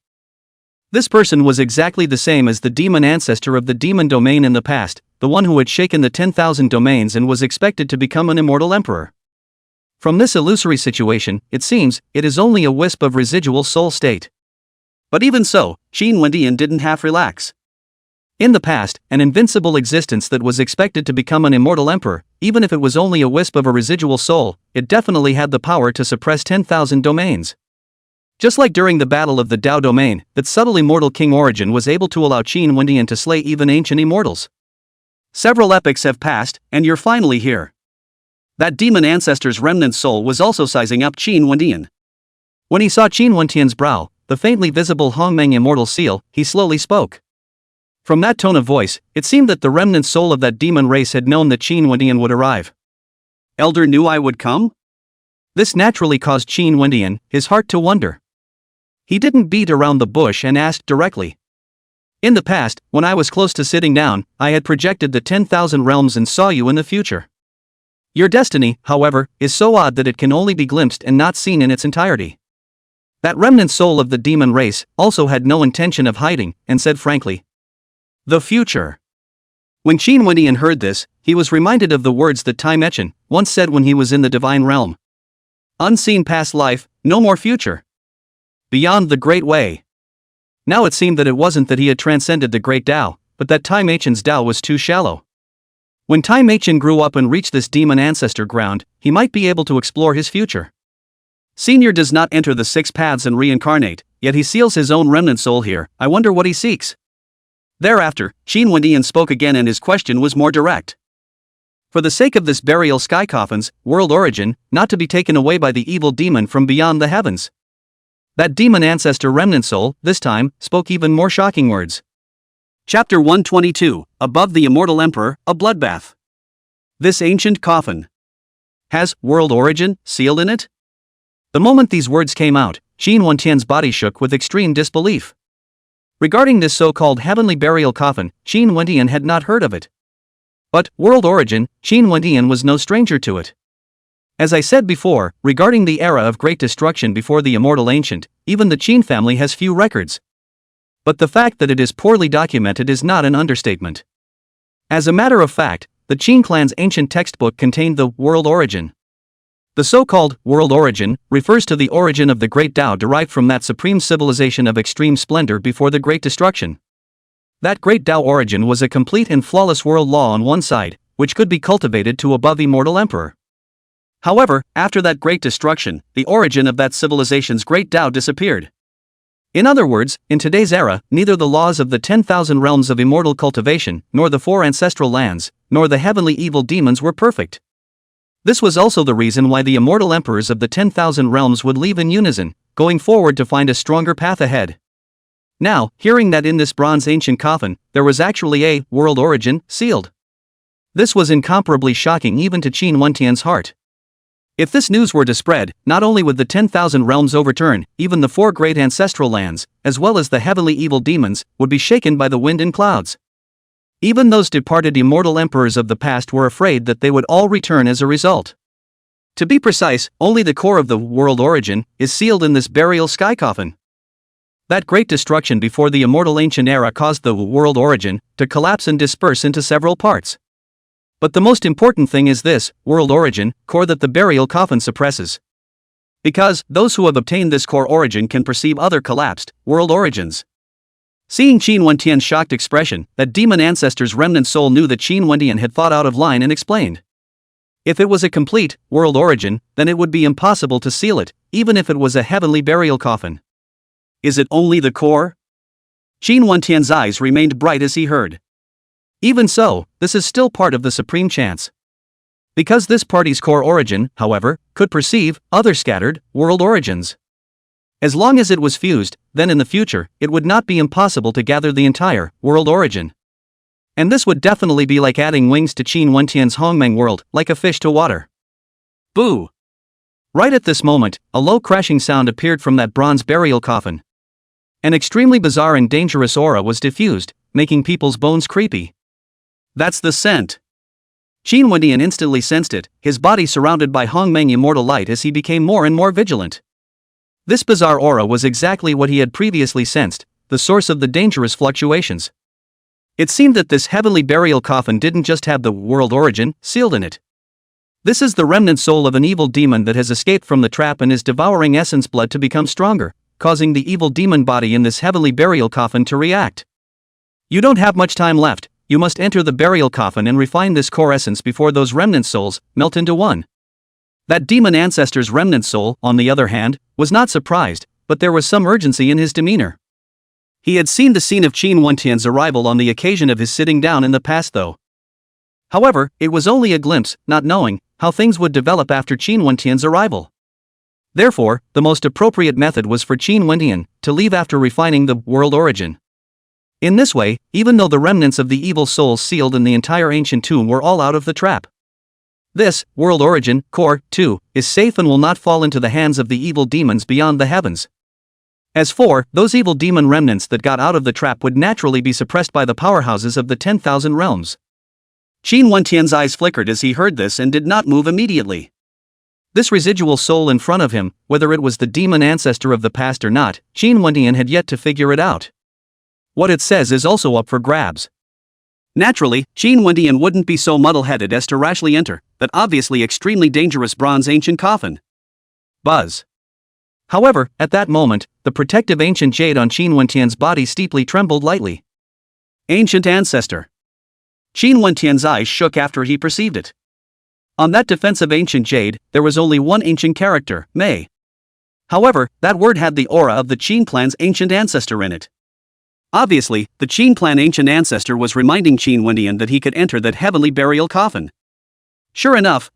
This person was exactly the same as the demon ancestor of the demon domain in the past, the one who had shaken the 10,000 domains and was expected to become an immortal emperor. From this illusory situation, it seems, it is only a wisp of residual soul state. But even so, Qin Wendian didn't half relax. In the past, an invincible existence that was expected to become an immortal emperor, even if it was only a wisp of a residual soul, it definitely had the power to suppress 10,000 domains. Just like during the battle of the Dao domain, that subtle immortal king origin was able to allow Qin Wendian to slay even ancient immortals. Several epochs have passed, and you're finally here. That demon ancestor's remnant soul was also sizing up Qin Wendian. When he saw Qin Wendian's brow, the faintly visible Hongmeng immortal seal, he slowly spoke. From that tone of voice, it seemed that the remnant soul of that demon race had known that Qin Wendian would arrive. Elder knew I would come? This naturally caused Qin Wendian, his heart to wonder. He didn't beat around the bush and asked directly. In the past, when I was close to sitting down, I had projected the 10,000 realms and saw you in the future. Your destiny, however, is so odd that it can only be glimpsed and not seen in its entirety. That remnant soul of the demon race also had no intention of hiding, and said frankly, "The future." When Qin Wendian heard this, he was reminded of the words that Tai Mechen once said when he was in the divine realm. Unseen past life, no more future. Beyond the great way. Now it seemed that it wasn't that he had transcended the great Tao, but that Tai Mechen's Tao was too shallow. When Tai Mechen grew up and reached this demon ancestor ground, he might be able to explore his future. Senior does not enter the six paths and reincarnate, yet he seals his own remnant soul here. I wonder what he seeks. Thereafter, Qin Wendian spoke again and his question was more direct. For the sake of this burial sky coffin's world origin, not to be taken away by the evil demon from beyond the heavens. That demon ancestor remnant soul, this time, spoke even more shocking words. Chapter 122, Above the Immortal Emperor, a Bloodbath. This ancient coffin has world origin sealed in it? The moment these words came out, Qin Wendian's body shook with extreme disbelief. Regarding this so-called heavenly burial coffin, Qin Wendian had not heard of it. But, world origin, Qin Wendian was no stranger to it. As I said before, regarding the era of great destruction before the immortal ancient, even the Qin family has few records. But the fact that it is poorly documented is not an understatement. As a matter of fact, the Qin clan's ancient textbook contained the world origin. The so-called world origin refers to the origin of the great Tao derived from that supreme civilization of extreme splendor before the great destruction. That great Tao origin was a complete and flawless world law on one side, which could be cultivated to above immortal emperor. However, after that great destruction, the origin of that civilization's great Tao disappeared. In other words, in today's era, neither the laws of the 10,000 realms of immortal cultivation, nor the four ancestral lands, nor the heavenly evil demons were perfect. This was also the reason why the immortal emperors of the 10,000 realms would leave in unison, going forward to find a stronger path ahead. Now, hearing that in this bronze ancient coffin, there was actually a world origin sealed. This was incomparably shocking even to Qin Wentian's heart. If this news were to spread, not only would the 10,000 realms overturn, even the 4 great ancestral lands, as well as the heavenly evil demons, would be shaken by the wind and clouds. Even those departed immortal emperors of the past were afraid that they would all return as a result. To be precise, only the core of the world origin is sealed in this burial sky coffin. That great destruction before the immortal ancient era caused the world origin to collapse and disperse into several parts. But the most important thing is this world origin core that the burial coffin suppresses. Because those who have obtained this core origin can perceive other collapsed world origins. Seeing Qin Wentian's shocked expression, that demon ancestor's remnant soul knew that Qin Wentian had thought out of line and explained. If it was a complete world origin, then it would be impossible to seal it, even if it was a heavenly burial coffin. Is it only the core? Qin Wentian's eyes remained bright as he heard. Even so, this is still part of the supreme chance. Because this party's core origin, however, could perceive other scattered world origins. As long as it was fused, then in the future, it would not be impossible to gather the entire world origin. And this would definitely be like adding wings to Qin Wentian's Hongmeng world, like a fish to water. Boo! Right at this moment, a low crashing sound appeared from that bronze burial coffin. An extremely bizarre and dangerous aura was diffused, making people's bones creepy. That's the scent. Qin Wentian instantly sensed it, his body surrounded by Hongmeng immortal light as he became more and more vigilant. This bizarre aura was exactly what he had previously sensed, the source of the dangerous fluctuations. It seemed that this heavenly burial coffin didn't just have the world origin sealed in it. This is the remnant soul of an evil demon that has escaped from the trap and is devouring essence blood to become stronger, causing the evil demon body in this heavenly burial coffin to react. You don't have much time left, you must enter the burial coffin and refine this core essence before those remnant souls melt into one. That demon ancestor's remnant soul, on the other hand, was not surprised, but there was some urgency in his demeanor. He had seen the scene of Qin Wentian's arrival on the occasion of his sitting down in the past though. However, it was only a glimpse, not knowing how things would develop after Qin Wentian's arrival. Therefore, the most appropriate method was for Qin Wentian to leave after refining the world origin. In this way, even though the remnants of the evil souls sealed in the entire ancient tomb were all out of the trap, this world origin core, too, is safe and will not fall into the hands of the evil demons beyond the heavens. As for those evil demon remnants that got out of the trap would naturally be suppressed by the powerhouses of the 10,000 realms. Qin Wentian's eyes flickered as he heard this and did not move immediately. This residual soul in front of him, whether it was the demon ancestor of the past or not, Qin Wentian had yet to figure it out. What it says is also up for grabs. Naturally, Qin Wentian wouldn't be so muddle-headed as to rashly enter that obviously extremely dangerous bronze ancient coffin. Buzz. However, at that moment, the protective ancient jade on Qin Wentian's body steeply trembled lightly. Ancient ancestor. Qin Wentian's eyes shook after he perceived it. On that defensive ancient jade, there was only one ancient character, Mei. However, that word had the aura of the Qin clan's ancient ancestor in it. Obviously, the Qin clan ancient ancestor was reminding Qin Wentian that he could enter that heavenly burial coffin. Sure enough,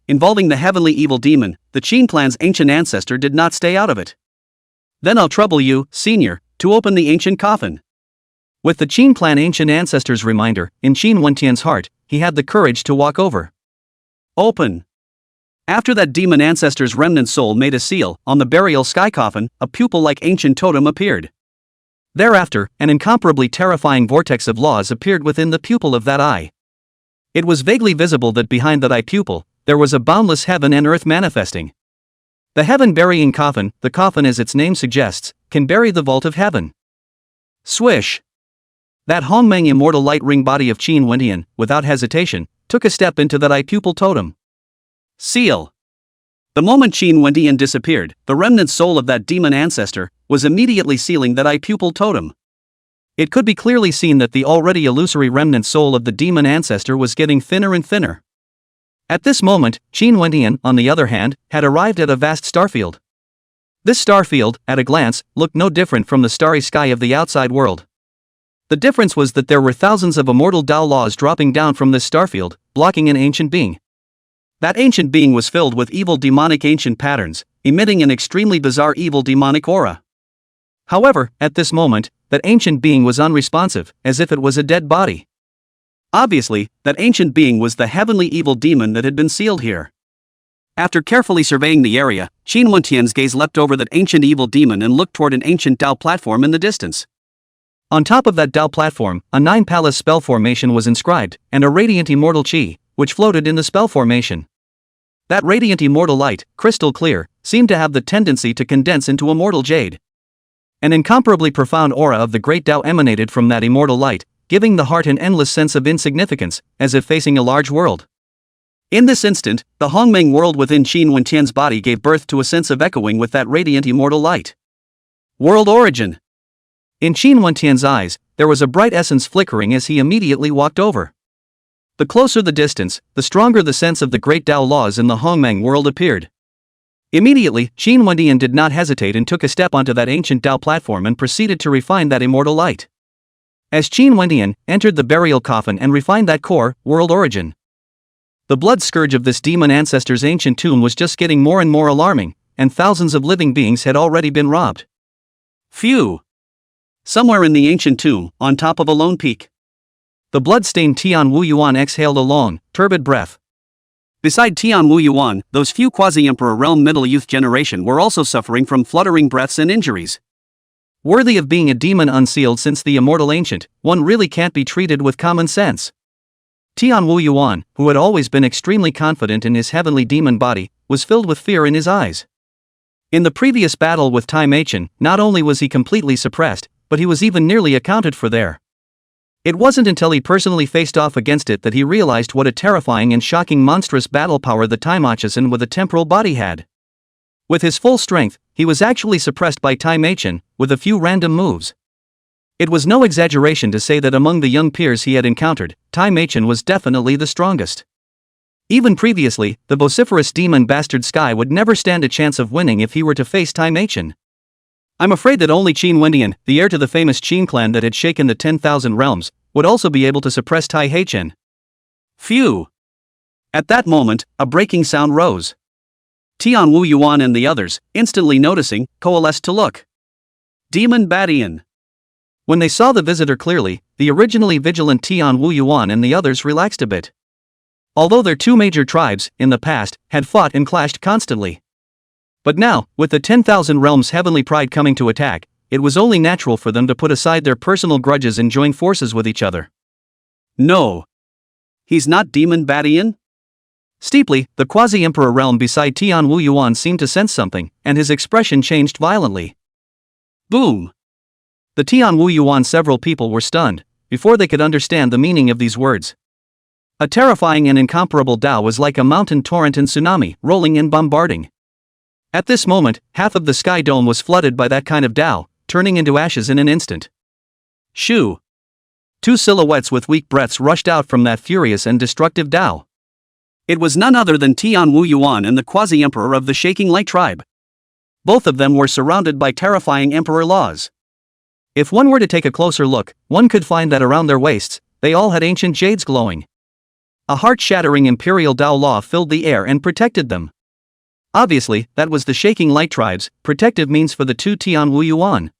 involving the heavenly evil demon, the Qin clan's ancient ancestor did not stay out of it. Then I'll trouble you, senior, to open the ancient coffin. With the Qin clan ancient ancestor's reminder in Qin Wentian's heart, he had the courage to walk over. Open. After that demon ancestor's remnant soul made a seal on the burial sky coffin, a pupil-like ancient totem appeared. Thereafter, an incomparably terrifying vortex of laws appeared within the pupil of that eye. It was vaguely visible that behind that eye pupil, there was a boundless heaven and earth manifesting. The heaven-burying coffin, the coffin as its name suggests, can bury the vault of heaven. Swish! That Hongmeng immortal light ring body of Qin Wentian, without hesitation, took a step into that eye pupil totem. Seal! The moment Qin Wentian disappeared, the remnant soul of that demon ancestor was immediately sealing that eye pupil totem. It could be clearly seen that the already illusory remnant soul of the demon ancestor was getting thinner and thinner. At this moment, Qin Wentian, on the other hand, had arrived at a vast starfield. This starfield, at a glance, looked no different from the starry sky of the outside world. The difference was that there were thousands of immortal Tao laws dropping down from this starfield, blocking an ancient being. That ancient being was filled with evil demonic ancient patterns, emitting an extremely bizarre evil demonic aura. However, at this moment, that ancient being was unresponsive, as if it was a dead body. Obviously, that ancient being was the heavenly evil demon that had been sealed here. After carefully surveying the area, Qin Wentian's gaze leapt over that ancient evil demon and looked toward an ancient Dao platform in the distance. On top of that Dao platform, a 9-palace spell formation was inscribed, and a radiant immortal qi, which floated in the spell formation. That radiant immortal light, crystal clear, seemed to have the tendency to condense into immortal jade. An incomparably profound aura of the great Tao emanated from that immortal light, giving the heart an endless sense of insignificance, as if facing a large world. In this instant, the Hongmeng world within Qin Wentian's body gave birth to a sense of echoing with that radiant immortal light. World origin. In Qin Wentian's eyes, there was a bright essence flickering as he immediately walked over. The closer the distance, the stronger the sense of the great Tao laws in the Hongmeng world appeared. Immediately, Qin Wentian did not hesitate and took a step onto that ancient Tao platform and proceeded to refine that immortal light. As Qin Wentian entered the burial coffin and refined that core, world origin, the blood scourge of this demon ancestor's ancient tomb was just getting more and more alarming, and thousands of living beings had already been robbed. Phew! Somewhere in the ancient tomb, on top of a lone peak, the blood-stained Tian Wu Yuan exhaled a long, turbid breath. Beside Tian Wu Yuan, those few quasi-emperor realm middle youth generation were also suffering from fluttering breaths and injuries. Worthy of being a demon unsealed since the immortal ancient, one really can't be treated with common sense. Tian Wu Yuan, who had always been extremely confident in his heavenly demon body, was filled with fear in his eyes. In the previous battle with Tai Meichen, not only was he completely suppressed, but he was even nearly accounted for there. It wasn't until he personally faced off against it that he realized what a terrifying and shocking monstrous battle power the Tai Meichen with a temporal body had. With his full strength, he was actually suppressed by Tai Meichen, with a few random moves. It was no exaggeration to say that among the young peers he had encountered, Tai Meichen was definitely the strongest. Even previously, the vociferous demon bastard Sky would never stand a chance of winning if he were to face Tai Meichen. I'm afraid that only Qin Wentian, the heir to the famous Qin clan that had shaken the 10,000 realms, would also be able to suppress Tai Meichen. Phew! At that moment, a breaking sound rose. Tian Wu Yuan and the others, instantly noticing, coalesced to look. Demon Badian. When they saw the visitor clearly, the originally vigilant Tian Wu Yuan and the others relaxed a bit. Although their two major tribes, in the past, had fought and clashed constantly. But now, with the 10,000 realms heavenly pride coming to attack, it was only natural for them to put aside their personal grudges and join forces with each other. No. He's not Demon Badian? Steeply, the quasi-emperor realm beside Tian Wu Yuan seemed to sense something, and his expression changed violently. Boom! The Tian Wu Yuan several people were stunned, before they could understand the meaning of these words. A terrifying and incomparable Tao was like a mountain torrent and tsunami, rolling and bombarding. At this moment, half of the sky dome was flooded by that kind of Tao, turning into ashes in an instant. Shoo! Two silhouettes with weak breaths rushed out from that furious and destructive Tao. It was none other than Tian Wu Yuan and the quasi-emperor of the Shaking Light tribe. Both of them were surrounded by terrifying emperor laws. If one were to take a closer look, one could find that around their waists, they all had ancient jades glowing. A heart-shattering imperial Tao law filled the air and protected them. Obviously, that was the Shaking Light tribe's protective means for the two Tian Wu Yuan.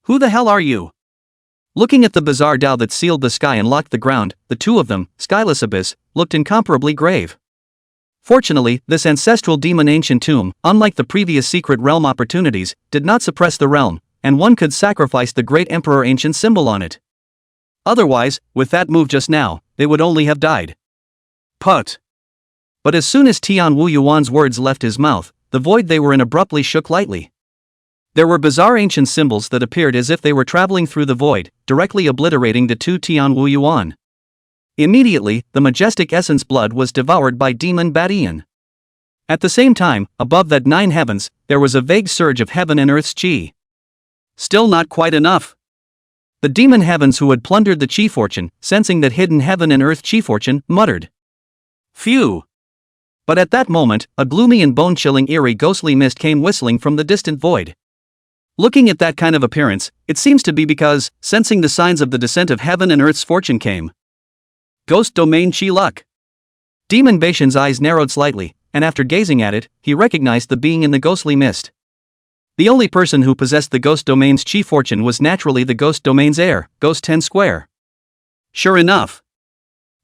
Who the hell are you? Looking at the bizarre Tao that sealed the sky and locked the ground, the two of them, skyless abyss, looked incomparably grave. Fortunately, this ancestral demon ancient tomb, unlike the previous secret realm opportunities, did not suppress the realm, and one could sacrifice the great emperor ancient symbol on it. Otherwise, with that move just now, they would only have died. Put. But as soon as Tian Wu Yuan's words left his mouth, the void they were in abruptly shook lightly. There were bizarre ancient symbols that appeared as if they were traveling through the void, directly obliterating the two Tian Wu Yuan. Immediately, the majestic essence blood was devoured by Demon Badian. At the same time, above that 9 heavens, there was a vague surge of heaven and earth's chi. Still not quite enough. The demon heavens who had plundered the chi fortune, sensing that hidden heaven and earth chi fortune, muttered. Phew! But at that moment, a gloomy and bone-chilling eerie ghostly mist came whistling from the distant void. Looking at that kind of appearance, it seems to be because, sensing the signs of the descent of heaven and earth's fortune came. Ghost domain chi luck. Demon Baishan's eyes narrowed slightly, and after gazing at it, he recognized the being in the ghostly mist. The only person who possessed the ghost domain's chi fortune was naturally the ghost domain's heir, Ghost 10 Square. Sure enough.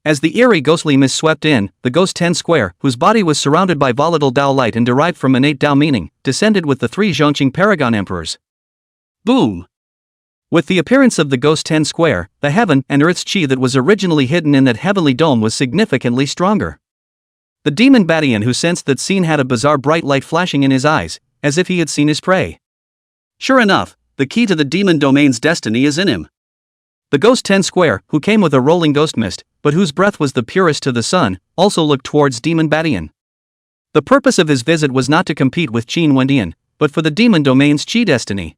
As the eerie ghostly mist swept in, the Ghost 10 Square, whose body was surrounded by volatile Dao light and derived from innate Dao meaning, descended with the three Zhongqing Paragon Emperors. Boom! With the appearance of the Ghost 10 Square, the heaven and earth's chi that was originally hidden in that heavenly dome was significantly stronger. The demon Badian who sensed that scene had a bizarre bright light flashing in his eyes, as if he had seen his prey. Sure enough, the key to the demon domain's destiny is in him. The Ghost 10 Square, who came with a rolling ghost mist, but whose breath was the purest to the sun, also looked towards Demon Badian. The purpose of his visit was not to compete with Qin Wendian, but for the demon domain's chi destiny.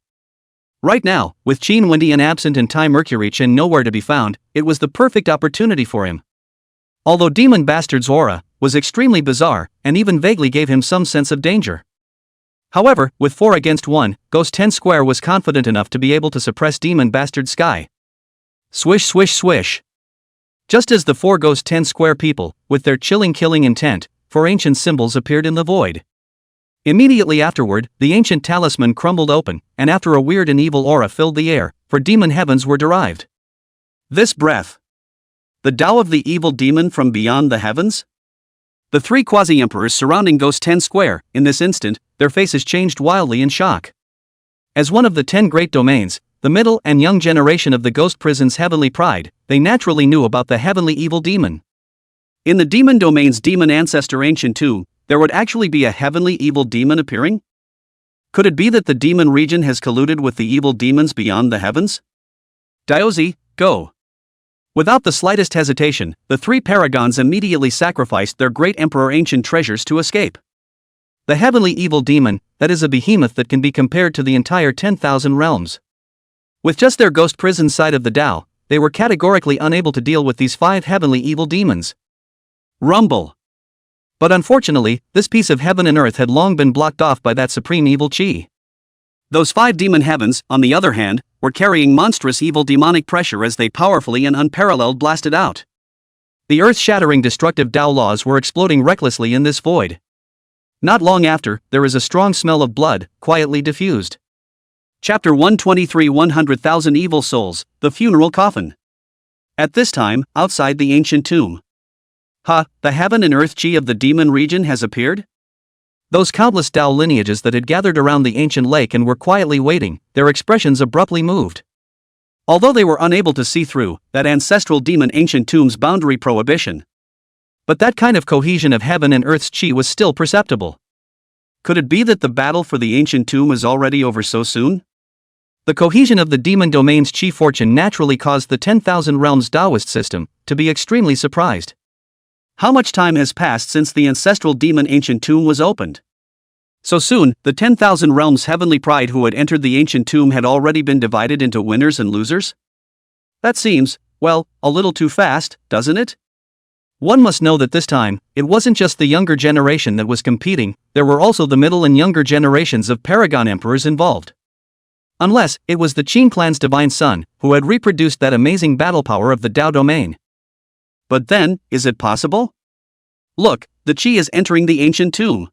Right now, with Qin Wendian absent and Tai Mercury Chen nowhere to be found, it was the perfect opportunity for him. Although Demon Bastard's aura was extremely bizarre, and even vaguely gave him some sense of danger. However, with 4 against 1, Ghost 10 Square was confident enough to be able to suppress Demon Bastard's sky. Swish swish swish. Just as the 4 Ghost 10 Square people, with their chilling killing intent, 4 ancient symbols appeared in the void. Immediately afterward, the ancient talisman crumbled open, and after a weird and evil aura filled the air, 4 demon heavens were derived. This breath. The Tao of the evil demon from beyond the heavens? The 3 quasi-emperors surrounding Ghost 10 Square, in this instant, their faces changed wildly in shock. As one of the 10 great domains, the middle and young generation of the Ghost Prison's heavenly pride, they naturally knew about the heavenly evil demon. In the demon domain's demon ancestor Ancient Tomb, there would actually be a heavenly evil demon appearing? Could it be that the demon region has colluded with the evil demons beyond the heavens? Daozi, go! Without the slightest hesitation, the 3 paragons immediately sacrificed their great emperor ancient treasures to escape. The heavenly evil demon, that is a behemoth that can be compared to the entire 10,000 realms. With just their ghost prison side of the Tao, they were categorically unable to deal with these 5 heavenly evil demons. Rumble! But unfortunately, this piece of heaven and earth had long been blocked off by that supreme evil chi. Those 5 demon heavens, on the other hand, were carrying monstrous evil demonic pressure as they powerfully and unparalleled blasted out. The earth-shattering destructive Tao laws were exploding recklessly in this void. Not long after, there is a strong smell of blood, quietly diffused. Chapter 123 100,000 Evil Souls, The Funeral Coffin. At this time, outside the ancient tomb. The heaven and earth chi of the demon region has appeared? Those countless Tao lineages that had gathered around the ancient lake and were quietly waiting, their expressions abruptly moved. Although they were unable to see through that ancestral demon ancient tomb's boundary prohibition. But that kind of cohesion of heaven and earth's chi was still perceptible. Could it be that the battle for the ancient tomb is already over so soon? The cohesion of the demon domain's chi fortune naturally caused the 10,000 realms Taoist system to be extremely surprised. How much time has passed since the ancestral demon ancient tomb was opened? So soon, the 10,000 realms heavenly pride who had entered the ancient tomb had already been divided into winners and losers? That seems, well, a little too fast, doesn't it? One must know that this time, it wasn't just the younger generation that was competing, there were also the middle and younger generations of Paragon Emperors involved. Unless, it was the Qin clan's divine son, who had reproduced that amazing battle power of the Tao domain. But then, is it possible? Look, the Qi is entering the ancient tomb.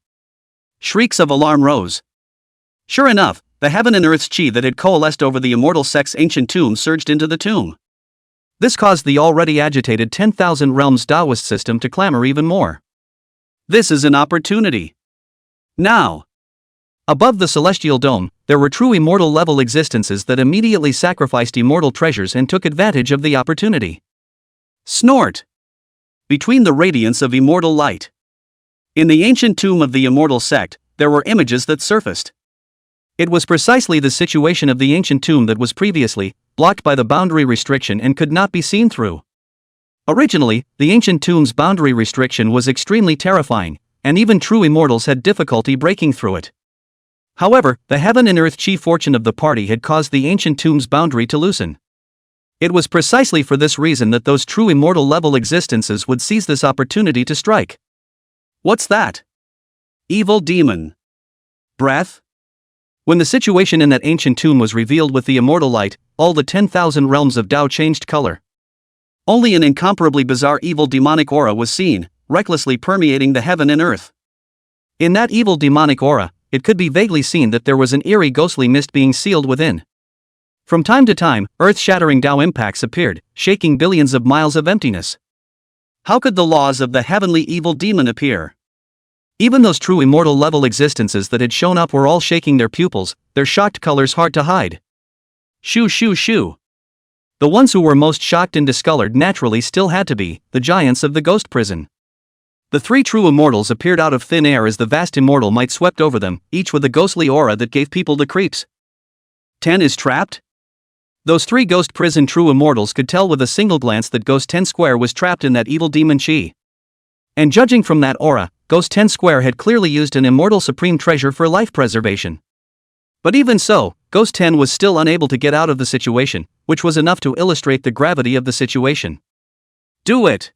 Shrieks of alarm rose. Sure enough, the heaven and earth's Qi that had coalesced over the immortal sect's ancient tomb surged into the tomb. This caused the already agitated 10,000 realms Taoist system to clamor even more. This is an opportunity. Now! Above the celestial dome, there were true immortal level existences that immediately sacrificed immortal treasures and took advantage of the opportunity. Snort! Between the radiance of immortal light. In the ancient tomb of the immortal sect, there were images that surfaced. It was precisely the situation of the ancient tomb that was previously blocked by the boundary restriction and could not be seen through. Originally, the ancient tomb's boundary restriction was extremely terrifying, and even true immortals had difficulty breaking through it. However, the heaven and earth chi fortune of the party had caused the ancient tomb's boundary to loosen. It was precisely for this reason that those true immortal level existences would seize this opportunity to strike. What's that? Evil demon. Breath? When the situation in that ancient tomb was revealed with the immortal light, all the 10,000 realms of Tao changed color. Only an incomparably bizarre evil demonic aura was seen, recklessly permeating the heaven and earth. In that evil demonic aura, it could be vaguely seen that there was an eerie ghostly mist being sealed within. From time to time, earth-shattering Tao impacts appeared, shaking billions of miles of emptiness. How could the laws of the heavenly evil demon appear? Even those true immortal level existences that had shown up were all shaking their pupils, their shocked colors hard to hide. Shoo shoo shoo. The ones who were most shocked and discolored naturally still had to be the giants of the ghost prison. The three true immortals appeared out of thin air as the vast immortal might swept over them, each with a ghostly aura that gave people the creeps. 10 is trapped? Those three ghost prison true immortals could tell with a single glance that Ghost 10 Square was trapped in that evil demon chi. And judging from that aura, Ghost 10 Square had clearly used an immortal supreme treasure for life preservation. But even so, Ghost 10 was still unable to get out of the situation, which was enough to illustrate the gravity of the situation. Do it!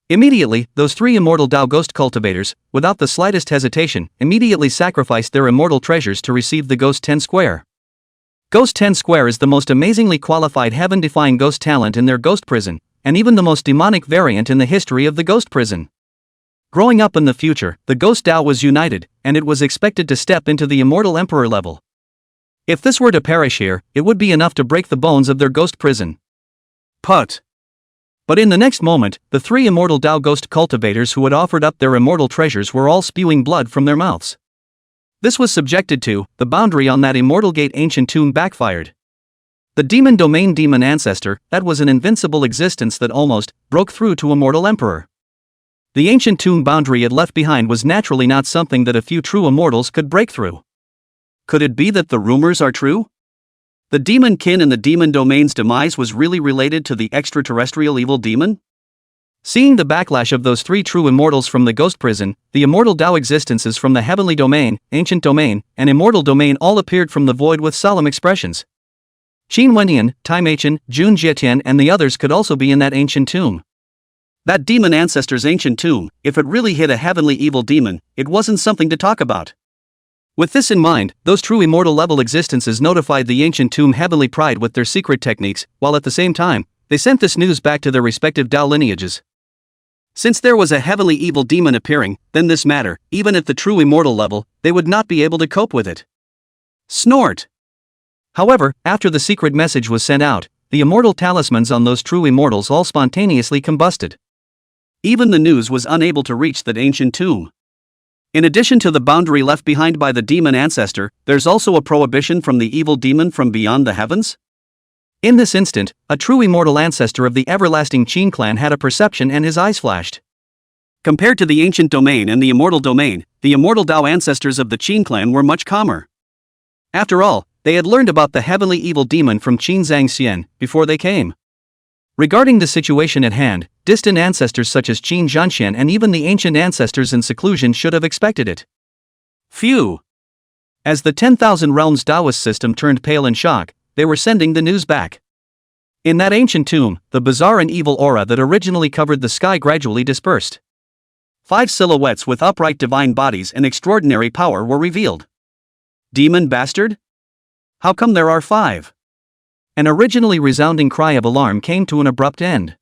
Immediately, those three immortal Tao ghost cultivators, without the slightest hesitation, immediately sacrificed their immortal treasures to receive the Ghost 10 Square. Ghost 10 Square is the most amazingly qualified heaven-defying ghost talent in their ghost prison, and even the most demonic variant in the history of the ghost prison. Growing up in the future, the Ghost Tao was united, and it was expected to step into the immortal emperor level. If this were to perish here, it would be enough to break the bones of their ghost prison. Put. But in the next moment, the three immortal Tao ghost cultivators who had offered up their immortal treasures were all spewing blood from their mouths. This was subjected to, the boundary on that immortal gate ancient tomb backfired. The demon domain demon ancestor, that was an invincible existence that almost broke through to immortal emperor. The ancient tomb boundary it left behind was naturally not something that a few true immortals could break through. Could it be that the rumors are true? The demon kin and the demon domain's demise was really related to the extraterrestrial evil demon? Seeing the backlash of those three true immortals from the ghost prison, the immortal Tao existences from the heavenly domain, ancient domain, and immortal domain all appeared from the void with solemn expressions. Qin Wendian, Tai Meichen, Jun Jietian and the others could also be in that ancient tomb. That demon ancestor's ancient tomb, if it really hit a heavenly evil demon, it wasn't something to talk about. With this in mind, those true immortal level existences notified the ancient tomb heavenly pride with their secret techniques, while at the same time, they sent this news back to their respective Tao lineages. Since there was a heavenly evil demon appearing, then this matter, even at the true immortal level, they would not be able to cope with it. Snort! However, after the secret message was sent out, the immortal talismans on those true immortals all spontaneously combusted. Even the news was unable to reach that ancient tomb. In addition to the boundary left behind by the demon ancestor, there's also a prohibition from the evil demon from beyond the heavens? In this instant, a true immortal ancestor of the everlasting Qin clan had a perception and his eyes flashed. Compared to the ancient domain and the immortal domain, the immortal Tao ancestors of the Qin clan were much calmer. After all, they had learned about the heavenly evil demon from Qin Zhangxian before they came. Regarding the situation at hand, distant ancestors such as Qin Zhanxian and even the ancient ancestors in seclusion should have expected it. Phew! As the 10,000 Realms Taoist system turned pale in shock, they were sending the news back. In that ancient tomb, the bizarre and evil aura that originally covered the sky gradually dispersed. 5 silhouettes with upright divine bodies and extraordinary power were revealed. Demon bastard? How come there are 5? An originally resounding cry of alarm came to an abrupt end.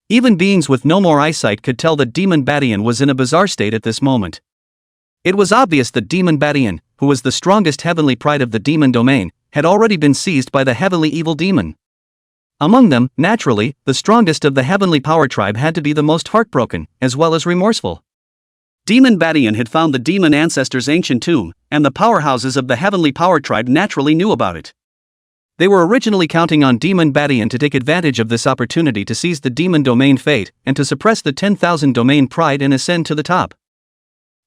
Even beings with no more eyesight could tell that Demon Badian was in a bizarre state at this moment. It was obvious that Demon Badian, who was the strongest heavenly pride of the demon domain, had already been seized by the heavenly evil demon. Among them, naturally, the strongest of the heavenly power tribe had to be the most heartbroken, as well as remorseful. Demon Badian had found the demon ancestor's ancient tomb, and the powerhouses of the heavenly power tribe naturally knew about it. They were originally counting on Demon Badian to take advantage of this opportunity to seize the demon domain fate and to suppress the 10,000 domain pride and ascend to the top.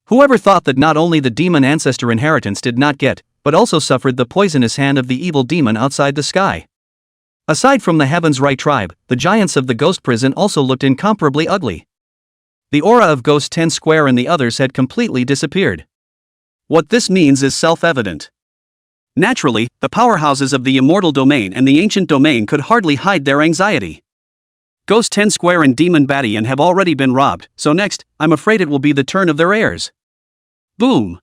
Whoever thought that not only the demon ancestor inheritance did not get, but also suffered the poisonous hand of the evil demon outside the sky. Aside from the Heaven's Right tribe, the giants of the ghost prison also looked incomparably ugly. The aura of Ghost 10 Square and the others had completely disappeared. What this means is self-evident. Naturally, the powerhouses of the immortal domain and the ancient domain could hardly hide their anxiety. Ghost 10 Square and Demon Badian have already been robbed, so next, I'm afraid it will be the turn of their heirs. Boom!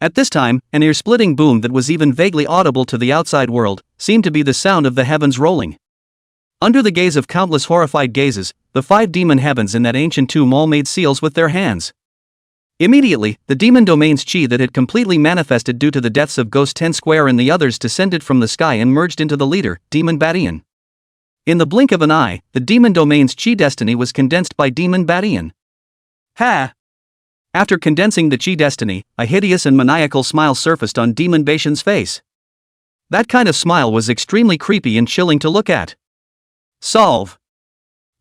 At this time, an ear-splitting boom that was even vaguely audible to the outside world seemed to be the sound of the heavens rolling. Under the gaze of countless horrified gazes, the 5 demon heavens in that ancient tomb all made seals with their hands. Immediately, the demon domain's chi that had completely manifested due to the deaths of Ghost 10 Square and the others descended from the sky and merged into the leader, Demon Badian. In the blink of an eye, the demon domain's chi destiny was condensed by Demon Badian. Ha! After condensing the chi destiny, a hideous and maniacal smile surfaced on Demon Badian's face. That kind of smile was extremely creepy and chilling to look at. Solve.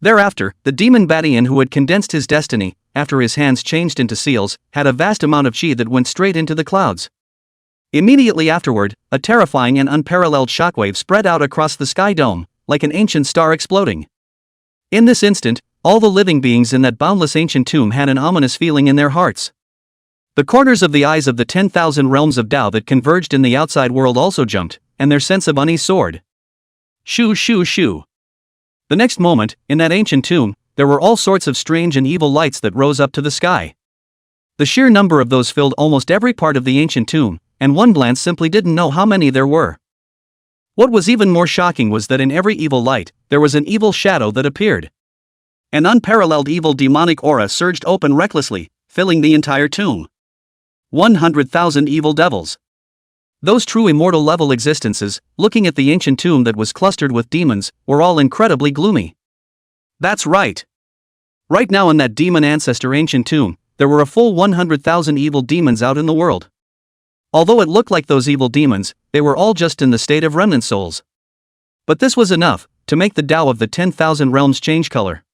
Thereafter, the Demon Badian who had condensed his destiny, after his hands changed into seals, had a vast amount of chi that went straight into the clouds. Immediately afterward, a terrifying and unparalleled shockwave spread out across the sky dome, like an ancient star exploding. In this instant, all the living beings in that boundless ancient tomb had an ominous feeling in their hearts. The corners of the eyes of the 10,000 realms of Tao that converged in the outside world also jumped, and their sense of unease soared. Shoo shoo shoo. The next moment, in that ancient tomb, there were all sorts of strange and evil lights that rose up to the sky. The sheer number of those filled almost every part of the ancient tomb, and one glance simply didn't know how many there were. What was even more shocking was that in every evil light, there was an evil shadow that appeared. An unparalleled evil demonic aura surged open recklessly, filling the entire tomb. 100,000 evil devils. Those true immortal level existences, looking at the ancient tomb that was clustered with demons, were all incredibly gloomy. That's right. Right now in that demon ancestor ancient tomb, there were a full 100,000 evil demons out in the world. Although it looked like those evil demons, they were all just in the state of remnant souls. But this was enough to make the Tao of the 10,000 realms change color.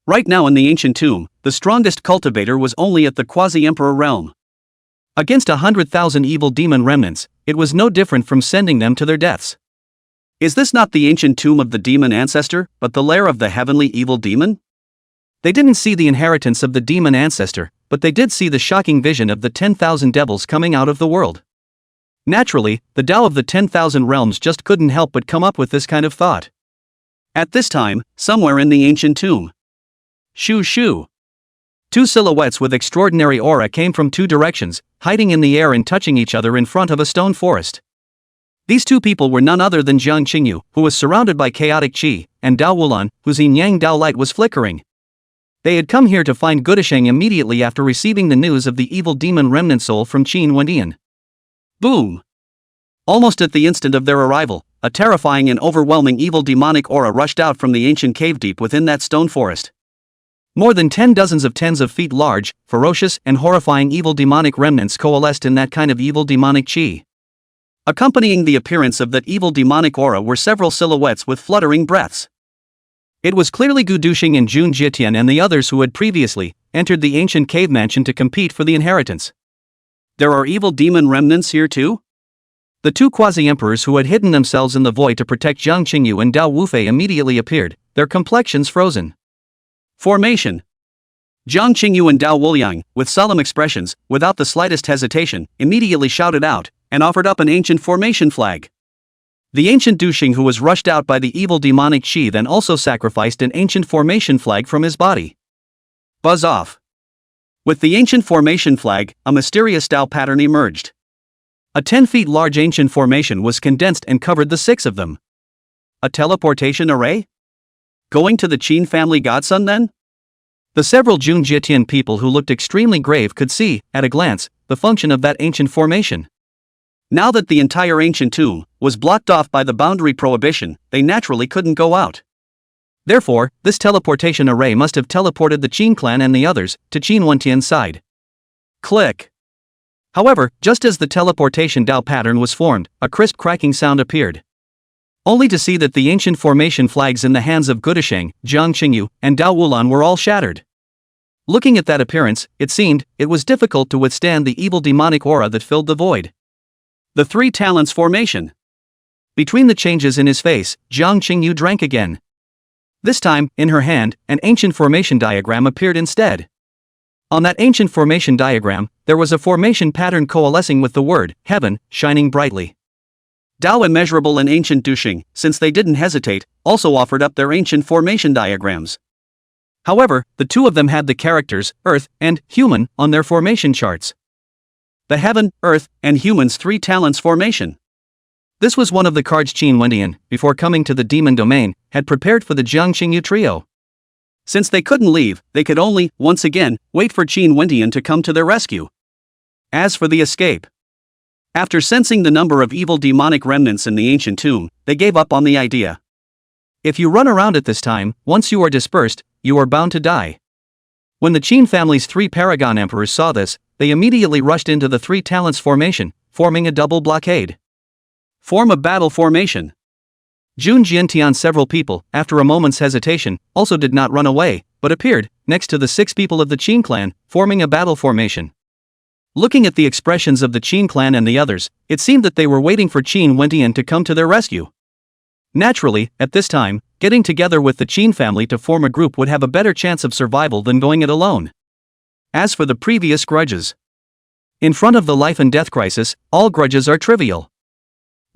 Right now in the ancient tomb, the strongest cultivator was only at the quasi-emperor realm. Against 100,000 evil demon remnants, it was no different from sending them to their deaths. Is this not the ancient tomb of the demon ancestor, but the lair of the heavenly evil demon? They didn't see the inheritance of the demon ancestor, but they did see the shocking vision of the 10,000 devils coming out of the world. Naturally, the Tao of the 10,000 realms just couldn't help but come up with this kind of thought. At this time, somewhere in the ancient tomb. Shoo shoo. 2 silhouettes with extraordinary aura came from 2 directions, hiding in the air and touching each other in front of a stone forest. These 2 people were none other than Jiang Qingyu, who was surrounded by chaotic qi, and Dao Wulan, whose yin-yang Dao light was flickering. They had come here to find Gudasheng immediately after receiving the news of the evil demon remnant soul from Qin Wendian. Boom! Almost at the instant of their arrival, a terrifying and overwhelming evil demonic aura rushed out from the ancient cave deep within that stone forest. More than 10 dozens of tens of feet large, ferocious and horrifying evil demonic remnants coalesced in that kind of evil demonic qi. Accompanying the appearance of that evil demonic aura were several silhouettes with fluttering breaths. It was clearly Gu Duxing and Jun Jitian and the others who had previously entered the ancient cave mansion to compete for the inheritance. There are evil demon remnants here too? The 2 quasi-emperors who had hidden themselves in the void to protect Jiang Qingyu and Dao Wufei immediately appeared, their complexions frozen. Formation. Jiang Qingyu and Dao Wuliang, with solemn expressions, without the slightest hesitation, immediately shouted out, and offered up an ancient formation flag. The ancient Duxing who was rushed out by the evil demonic qi then also sacrificed an ancient formation flag from his body. Buzz off. With the ancient formation flag, a mysterious Tao pattern emerged. A 10 feet large ancient formation was condensed and covered the 6 of them. A teleportation array? Going to the Qin family godson then? The several Jun Jitian people who looked extremely grave could see, at a glance, the function of that ancient formation. Now that the entire ancient tomb was blocked off by the boundary prohibition, they naturally couldn't go out. Therefore, this teleportation array must have teleported the Qin clan and the others to Qin Wentian's side. Click. However, just as the teleportation Tao pattern was formed, a crisp cracking sound appeared. Only to see that the ancient formation flags in the hands of Gudasheng, Jiang Qingyu, and Dao Wulan were all shattered. Looking at that appearance, it seemed it was difficult to withstand the evil demonic aura that filled the void. The 3 talents formation. Between the changes in his face, Jiang Qingyu drank again. This time, in her hand, an ancient formation diagram appeared instead. On that ancient formation diagram, there was a formation pattern coalescing with the word, heaven, shining brightly. Dao Immeasurable and Ancient Duxing, since they didn't hesitate, also offered up their ancient formation diagrams. However, the 2 of them had the characters, Earth, and Human, on their formation charts. The Heaven, Earth, and Human's 3 talents formation. This was one of the cards Qin Wendian, before coming to the demon domain, had prepared for the Jiang Qingyu trio. Since they couldn't leave, they could only, once again, wait for Qin Wendian to come to their rescue. As for the escape, after sensing the number of evil demonic remnants in the ancient tomb, they gave up on the idea. If you run around at this time, once you are dispersed, you are bound to die. When the Qin family's 3 paragon emperors saw this, they immediately rushed into the 3 talents formation, forming a double blockade. Form a battle formation. Jun Jiantian several people, after a moment's hesitation, also did not run away, but appeared, next to the 6 people of the Qin clan, forming a battle formation. Looking at the expressions of the Qin clan and the others, it seemed that they were waiting for Qin Wendian to come to their rescue. Naturally, at this time, getting together with the Qin family to form a group would have a better chance of survival than going it alone. As for the previous grudges, in front of the life and death crisis, all grudges are trivial.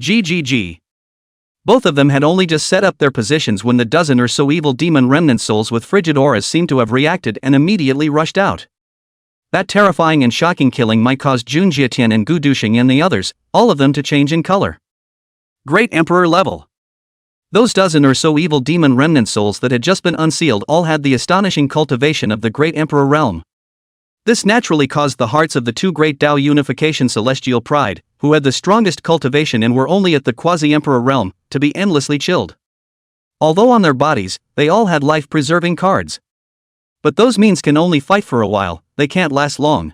GGG. Both of them had only just set up their positions when the dozen or so evil demon remnant souls with frigid auras seemed to have reacted and immediately rushed out. That terrifying and shocking killing might cause Jun Jietian and Gu Duxing and the others, all of them to change in color. Great Emperor level. Those dozen or so evil demon remnant souls that had just been unsealed all had the astonishing cultivation of the Great Emperor realm. This naturally caused the hearts of the 2 great Tao unification celestial pride, who had the strongest cultivation and were only at the quasi-emperor realm, to be endlessly chilled. Although on their bodies, they all had life-preserving cards. But those means can only fight for a while, they can't last long.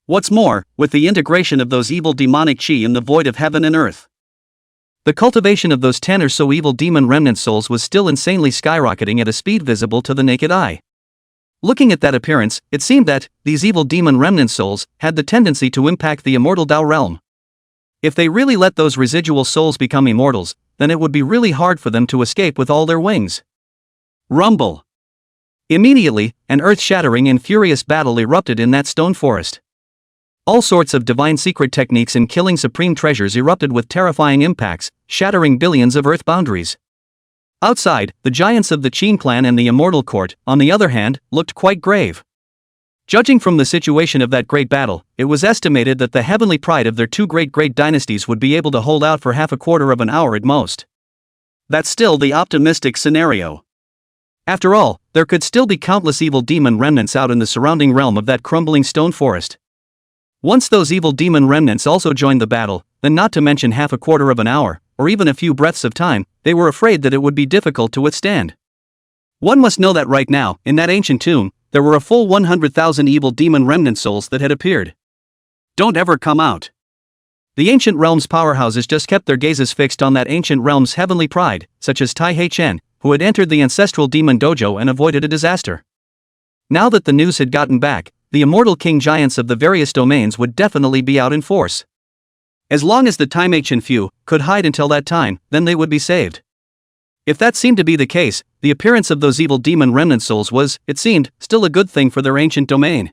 What's more, with the integration of those evil demonic chi in the void of heaven and earth, the cultivation of those 10 or so evil demon remnant souls was still insanely skyrocketing at a speed visible to the naked eye. Looking at that appearance, it seemed that these evil demon remnant souls had the tendency to impact the immortal Tao realm. If they really let those residual souls become immortals, then it would be really hard for them to escape with all their wings. Rumble. Immediately, an earth-shattering and furious battle erupted in that stone forest. All sorts of divine secret techniques in killing supreme treasures erupted with terrifying impacts, shattering billions of earth boundaries. Outside, the giants of the Qin clan and the Immortal Court, on the other hand, looked quite grave. Judging from the situation of that great battle, it was estimated that the heavenly pride of their 2 great dynasties would be able to hold out for half a quarter of an hour at most. That's still the optimistic scenario. After all, there could still be countless evil demon remnants out in the surrounding realm of that crumbling stone forest. Once those evil demon remnants also joined the battle, then not to mention half a quarter of an hour, or even a few breaths of time, they were afraid that it would be difficult to withstand. One must know that right now, in that ancient tomb, there were a full 100,000 evil demon remnant souls that had appeared. Don't ever come out. The ancient realm's powerhouses just kept their gazes fixed on that ancient realm's heavenly pride, such as Tai Hei Chen, who had entered the ancestral demon dojo and avoided a disaster. Now that the news had gotten back, the immortal king giants of the various domains would definitely be out in force. As long as the Taimeichen few could hide until that time, then they would be saved. If that seemed to be the case, the appearance of those evil demon remnant souls was, it seemed, still a good thing for their ancient domain.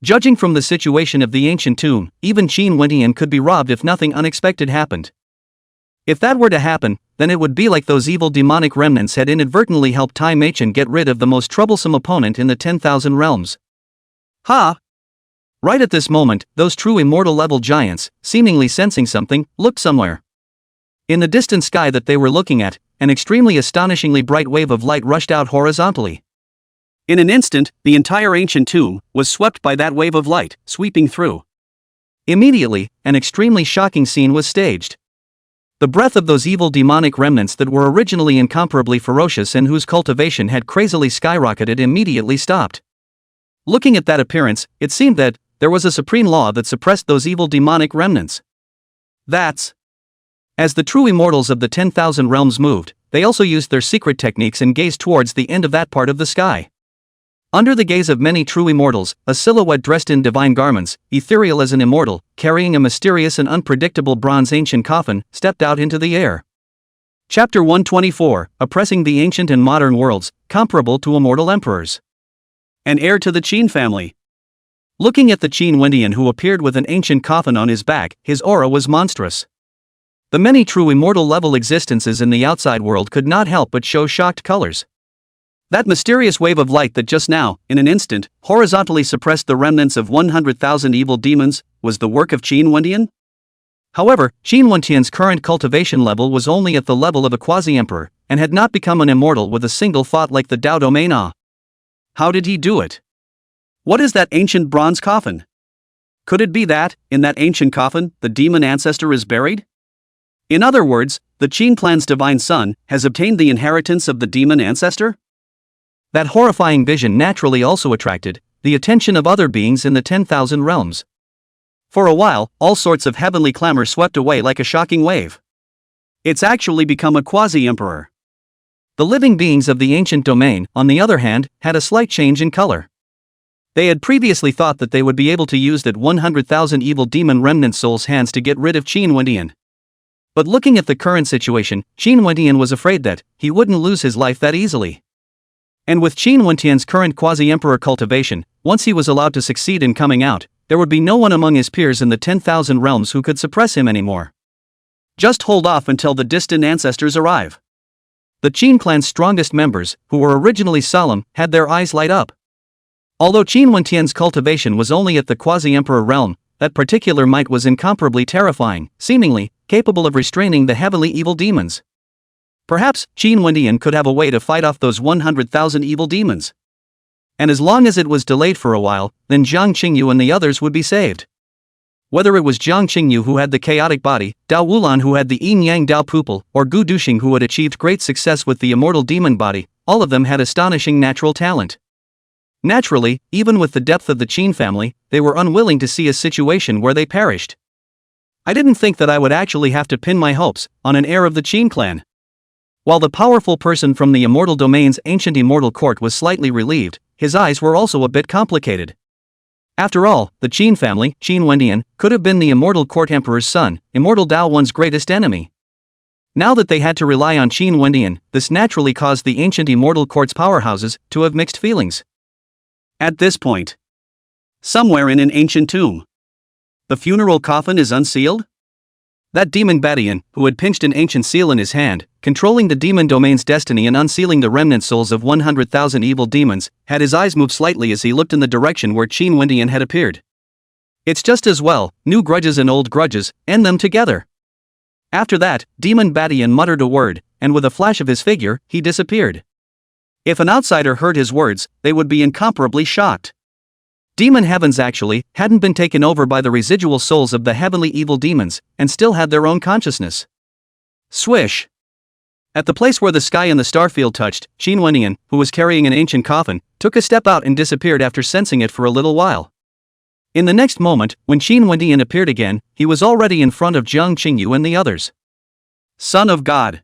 Judging from the situation of the ancient tomb, even Qin Wendian could be robbed if nothing unexpected happened. If that were to happen, then it would be like those evil demonic remnants had inadvertently helped Taimeichen get rid of the most troublesome opponent in the 10,000 realms. Ha! Right at this moment, those true immortal-level giants, seemingly sensing something, looked somewhere. In the distant sky that they were looking at, an extremely astonishingly bright wave of light rushed out horizontally. In an instant, the entire ancient tomb was swept by that wave of light, sweeping through. Immediately, an extremely shocking scene was staged. The breath of those evil demonic remnants that were originally incomparably ferocious and whose cultivation had crazily skyrocketed immediately stopped. Looking at that appearance, it seemed that there was a supreme law that suppressed those evil demonic remnants. That's... As the true immortals of the 10,000 realms moved, they also used their secret techniques and gazed towards the end of that part of the sky. Under the gaze of many true immortals, a silhouette dressed in divine garments, ethereal as an immortal, carrying a mysterious and unpredictable bronze ancient coffin, stepped out into the air. Chapter 124, Oppressing the Ancient and Modern Worlds, Comparable to Immortal Emperors. An heir to the Qin family. Looking at the Qin Wendian who appeared with an ancient coffin on his back, his aura was monstrous. The many true immortal-level existences in the outside world could not help but show shocked colors. That mysterious wave of light that just now, in an instant, horizontally suppressed the remnants of 100,000 evil demons, was the work of Qin Wendian? However, Qin Wentian's current cultivation level was only at the level of a quasi-emperor, and had not become an immortal with a single thought like the Dao domain. How did he do it? What is that ancient bronze coffin? Could it be that, in that ancient coffin, the demon ancestor is buried? In other words, the Qin clan's divine son has obtained the inheritance of the demon ancestor? That horrifying vision naturally also attracted the attention of other beings in the 10,000 realms. For a while, all sorts of heavenly clamor swept away like a shocking wave. It's actually become a quasi-emperor. The living beings of the ancient domain, on the other hand, had a slight change in color. They had previously thought that they would be able to use that 100,000 evil demon remnant souls' hands to get rid of Qin Wentian. But looking at the current situation, Qin Wentian was afraid that he wouldn't lose his life that easily. And with Qin Wentian's current quasi-emperor cultivation, once he was allowed to succeed in coming out, there would be no one among his peers in the 10,000 realms who could suppress him anymore. Just hold off until the distant ancestors arrive. The Qin clan's strongest members, who were originally solemn, had their eyes light up. Although Qin Wentian's cultivation was only at the quasi-emperor realm, that particular might was incomparably terrifying, seemingly capable of restraining the heavily evil demons. Perhaps Qin Wentian could have a way to fight off those 100,000 evil demons. And as long as it was delayed for a while, then Jiang Qingyu and the others would be saved. Whether it was Jiang Qingyu who had the chaotic body, Dao Wulan who had the yin-yang Dao pupil, or Gu Duxing who had achieved great success with the immortal demon body, all of them had astonishing natural talent. Naturally, even with the depth of the Qin family, they were unwilling to see a situation where they perished. I didn't think that I would actually have to pin my hopes on an heir of the Qin clan. While the powerful person from the immortal domain's ancient immortal court was slightly relieved, his eyes were also a bit complicated. After all, the Qin family, Qin Wentian, could have been the immortal court emperor's son, immortal Dao One's greatest enemy. Now that they had to rely on Qin Wentian, this naturally caused the ancient immortal court's powerhouses to have mixed feelings. At this point, somewhere in an ancient tomb, the funeral coffin is unsealed? That demon Badian, who had pinched an ancient seal in his hand, controlling the demon domain's destiny and unsealing the remnant souls of 100,000 evil demons, had his eyes move slightly as he looked in the direction where Qin Wentian had appeared. It's just as well, new grudges and old grudges, end them together. After that, demon Badian muttered a word, and with a flash of his figure, he disappeared. If an outsider heard his words, they would be incomparably shocked. Demon heavens actually hadn't been taken over by the residual souls of the heavenly evil demons, and still had their own consciousness. Swish! At the place where the sky and the starfield touched, Qin Wentian, who was carrying an ancient coffin, took a step out and disappeared after sensing it for a little while. In the next moment, when Qin Wentian appeared again, he was already in front of Jiang Qingyu and the others. Son of God!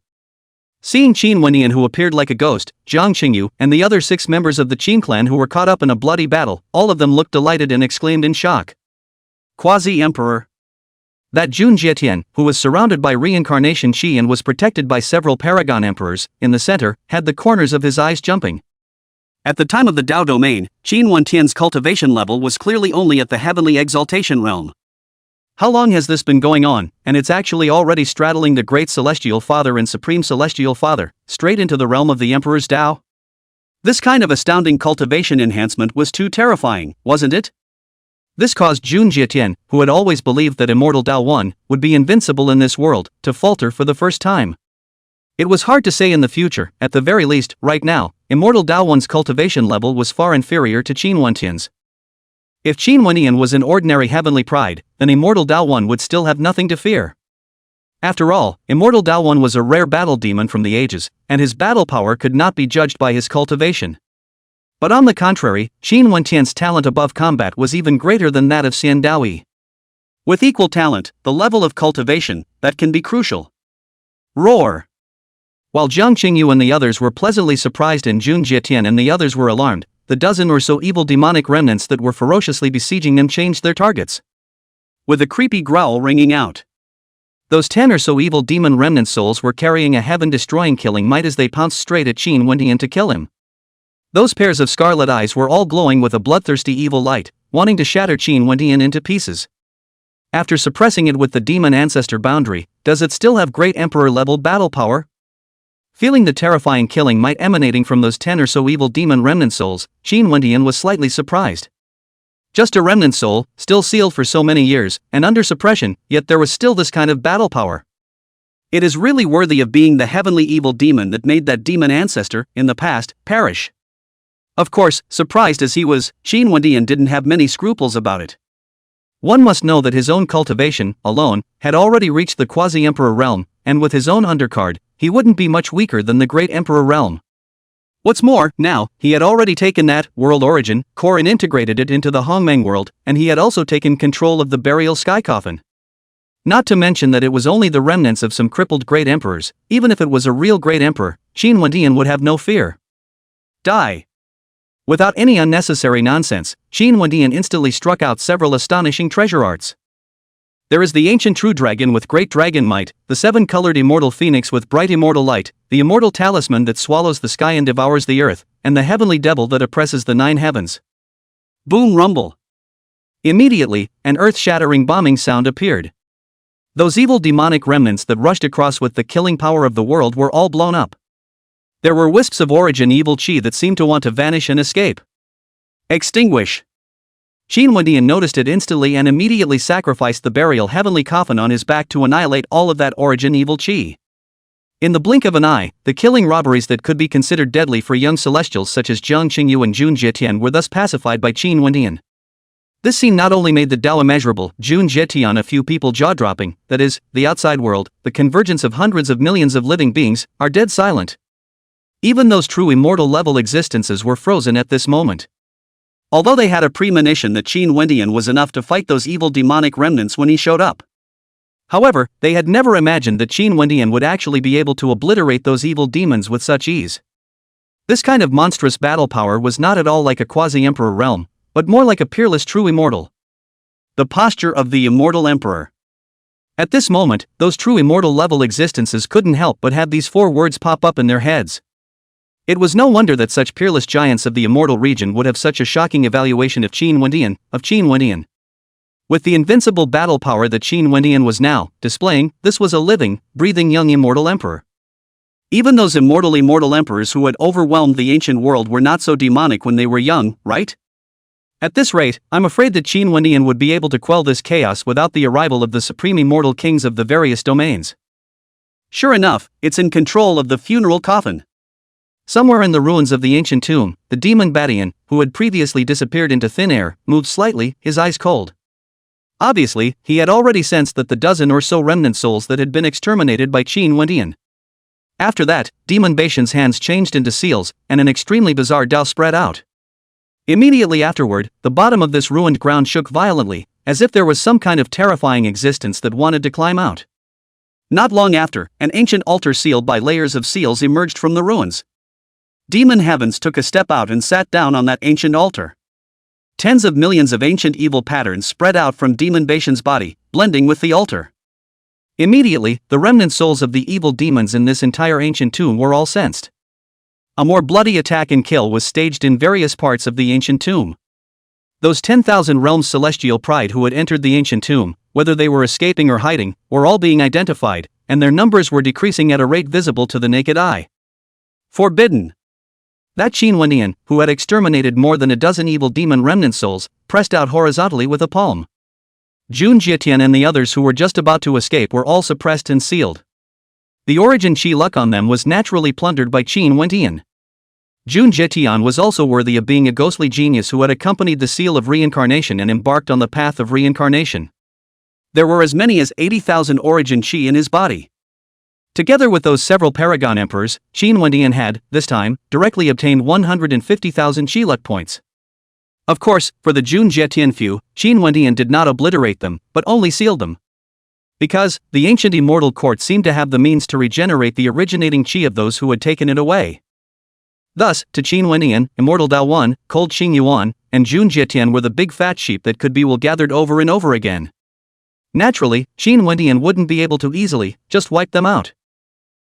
Seeing Qin Wentian, who appeared like a ghost, Jiang Qingyu, and the other 6 members of the Qin clan who were caught up in a bloody battle, all of them looked delighted and exclaimed in shock. Quasi-Emperor! That Jun Jietian, who was surrounded by reincarnation Qi and was protected by several paragon emperors, in the center, had the corners of his eyes jumping. At the time of the Dao domain, Qin Wentian's cultivation level was clearly only at the heavenly exaltation realm. How long has this been going on, and it's actually already straddling the Great Celestial Father and Supreme Celestial Father, straight into the realm of the Emperor's Dao? This kind of astounding cultivation enhancement was too terrifying, wasn't it? This caused Jun Jietian, who had always believed that immortal Dao 1 would be invincible in this world, to falter for the first time. It was hard to say in the future, at the very least, right now, immortal Dao 1's cultivation level was far inferior to Qin Wentian's. If Qin Wentian was an ordinary heavenly pride, then immortal Dao 1 would still have nothing to fear. After all, immortal Dao 1 was a rare battle demon from the ages, and his battle power could not be judged by his cultivation. But on the contrary, Qin Wentian's talent above combat was even greater than that of Xian Daoyi. With equal talent, the level of cultivation, that can be crucial. Roar! While Jiang Qingyu and the others were pleasantly surprised and Jun Jietian and the others were alarmed, the dozen or so evil demonic remnants that were ferociously besieging them changed their targets. With a creepy growl ringing out. Those 10 or so evil demon remnant souls were carrying a heaven-destroying killing might as they pounced straight at Qin Wentian to kill him. Those pairs of scarlet eyes were all glowing with a bloodthirsty evil light, wanting to shatter Qin Wentian into pieces. After suppressing it with the demon ancestor boundary, does it still have great emperor-level battle power? Feeling the terrifying killing might emanating from those 10 or so evil demon remnant souls, Qin Wentian was slightly surprised. Just a remnant soul, still sealed for so many years, and under suppression, yet there was still this kind of battle power. It is really worthy of being the heavenly evil demon that made that demon ancestor, in the past, perish. Of course, surprised as he was, Qin Wendian didn't have many scruples about it. One must know that his own cultivation, alone, had already reached the quasi-emperor realm, and with his own undercard, he wouldn't be much weaker than the great emperor realm. What's more, now, he had already taken that world origin core and integrated it into the Hongmeng world, and he had also taken control of the burial sky coffin. Not to mention that it was only the remnants of some crippled great emperors. Even if it was a real great emperor, Qin Wendian would have no fear. Die. Without any unnecessary nonsense, Qin Wendian instantly struck out several astonishing treasure arts. There is the ancient true dragon with great dragon might, the seven-colored immortal phoenix with bright immortal light, the immortal talisman that swallows the sky and devours the earth, and the heavenly devil that oppresses the 9 heavens. Boom rumble. Immediately, an earth-shattering bombing sound appeared. Those evil demonic remnants that rushed across with the killing power of the world were all blown up. There were wisps of origin evil chi that seemed to want to vanish and escape. Extinguish. Qin Wendian noticed it instantly and immediately sacrificed the burial heavenly coffin on his back to annihilate all of that origin evil chi. In the blink of an eye, the killing robberies that could be considered deadly for young celestials such as Jiang Qingyu and Jun Jietian were thus pacified by Qin Wendian. This scene not only made the Tao immeasurable, Jun Jietian a few people jaw-dropping, that is, the outside world, the convergence of hundreds of millions of living beings, are dead silent. Even those true immortal level existences were frozen at this moment. Although they had a premonition that Qin Wendian was enough to fight those evil demonic remnants when he showed up. However, they had never imagined that Qin Wendian would actually be able to obliterate those evil demons with such ease. This kind of monstrous battle power was not at all like a quasi-emperor realm, but more like a peerless true immortal. The posture of the immortal emperor. At this moment, those true immortal level existences couldn't help but have these 4 words pop up in their heads. It was no wonder that such peerless giants of the immortal region would have such a shocking evaluation of Qin Wendian. With the invincible battle power that Qin Wendian was now displaying, this was a living, breathing young immortal emperor. Even those immortal emperors who had overwhelmed the ancient world were not so demonic when they were young, right? At this rate, I'm afraid that Qin Wendian would be able to quell this chaos without the arrival of the supreme immortal kings of the various domains. Sure enough, it's in control of the funeral coffin. Somewhere in the ruins of the ancient tomb, the demon Badian, who had previously disappeared into thin air, moved slightly, his eyes cold. Obviously, he had already sensed that the dozen or so remnant souls that had been exterminated by Qin Wendian. After that, Demon Batian's hands changed into seals, and an extremely bizarre Tao spread out. Immediately afterward, the bottom of this ruined ground shook violently, as if there was some kind of terrifying existence that wanted to climb out. Not long after, an ancient altar sealed by layers of seals emerged from the ruins. Demon Heavens took a step out and sat down on that ancient altar. Tens of millions of ancient evil patterns spread out from Demon Batian's body, blending with the altar. Immediately, the remnant souls of the evil demons in this entire ancient tomb were all sensed. A more bloody attack and kill was staged in various parts of the ancient tomb. Those 10,000 realms celestial pride who had entered the ancient tomb, whether they were escaping or hiding, were all being identified, and their numbers were decreasing at a rate visible to the naked eye. Forbidden. That Qin Wendian, who had exterminated more than a dozen evil demon remnant souls, pressed out horizontally with a palm. Jun Jietian and the others who were just about to escape were all suppressed and sealed. The origin chi luck on them was naturally plundered by Qin Wendian. Jun Jietian was also worthy of being a ghostly genius who had accompanied the seal of reincarnation and embarked on the path of reincarnation. There were as many as 80,000 origin chi in his body. Together with those several paragon emperors, Qin Wendian had, this time, directly obtained 150,000 chi luck points. Of course, for the Jun Jietian few, Qin Wendian did not obliterate them, but only sealed them. Because, the ancient immortal court seemed to have the means to regenerate the originating chi of those who had taken it away. Thus, to Qin Wendian, Immortal Tao 1, Cold Qing Yuan, and Jun Jietian were the big fat sheep that could be gathered over and over again. Naturally, Qin Wendian wouldn't be able to easily just wipe them out.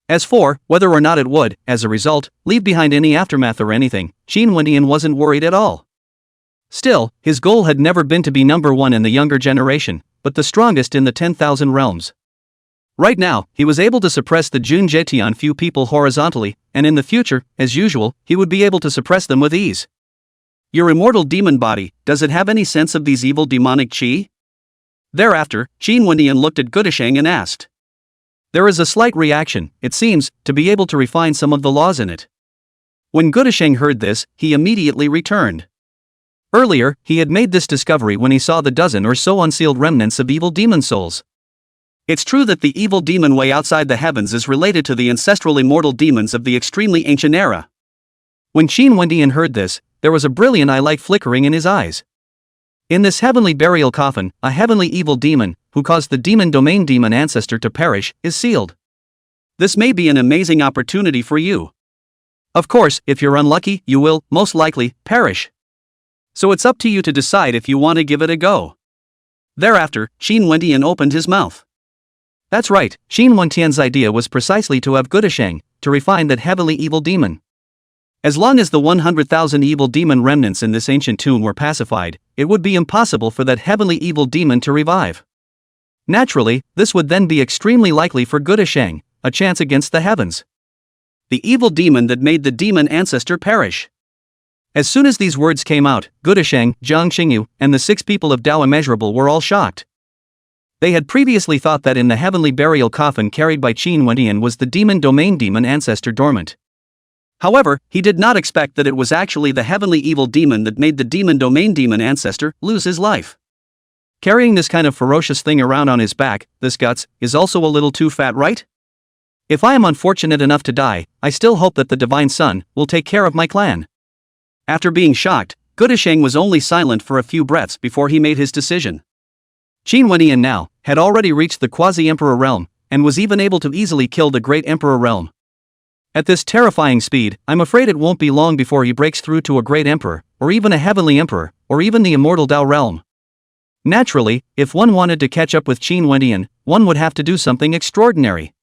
As for whether or not it would, as a result, leave behind any aftermath or anything, Qin Wendian wasn't worried at all. Still, his goal had never been to be number one in the younger generation, but the strongest in the 10,000 realms. Right now, he was able to suppress the Jun Jietian few people horizontally, and in the future, as usual, he would be able to suppress them with ease. Your immortal demon body, does it have any sense of these evil demonic qi? Thereafter, Qin Wendian looked at Gudasheng and asked. There is a slight reaction, it seems, to be able to refine some of the laws in it. When Gudasheng heard this, he immediately returned. Earlier, he had made this discovery when he saw the dozen or so unsealed remnants of evil demon souls. It's true that the evil demon way outside the heavens is related to the ancestral immortal demons of the extremely ancient era. When Qin Wendian heard this, there was a brilliant eye-light flickering in his eyes. In this heavenly burial coffin, a heavenly evil demon, who caused the demon domain demon ancestor to perish, is sealed. This may be an amazing opportunity for you. Of course, if you're unlucky, you will, most likely, perish. So it's up to you to decide if you want to give it a go. Thereafter, Qin Wendian opened his mouth. That's right, Qin Wendian's idea was precisely to have Gudasheng, to refine that heavenly evil demon. As long as the 100,000 evil demon remnants in this ancient tomb were pacified, it would be impossible for that heavenly evil demon to revive. Naturally, this would then be extremely likely for Gudasheng, a chance against the heavens. The evil demon that made the demon ancestor perish. As soon as these words came out, Gudasheng, Jiang Qingyu, and the 6 people of Tao Immeasurable were all shocked. They had previously thought that in the heavenly burial coffin carried by Qin Wendian was the demon domain demon ancestor dormant. However, he did not expect that it was actually the heavenly evil demon that made the demon domain demon ancestor lose his life. Carrying this kind of ferocious thing around on his back, this guts, is also a little too fat, right? If I am unfortunate enough to die, I still hope that the Divine Sun will take care of my clan. After being shocked, Gudasheng was only silent for a few breaths before he made his decision. Qin Wendian now had already reached the quasi-emperor realm, and was even able to easily kill the great emperor realm. At this terrifying speed, I'm afraid it won't be long before he breaks through to a great emperor, or even a heavenly emperor, or even the immortal Tao realm. Naturally, if one wanted to catch up with Qin Wendian, one would have to do something extraordinary.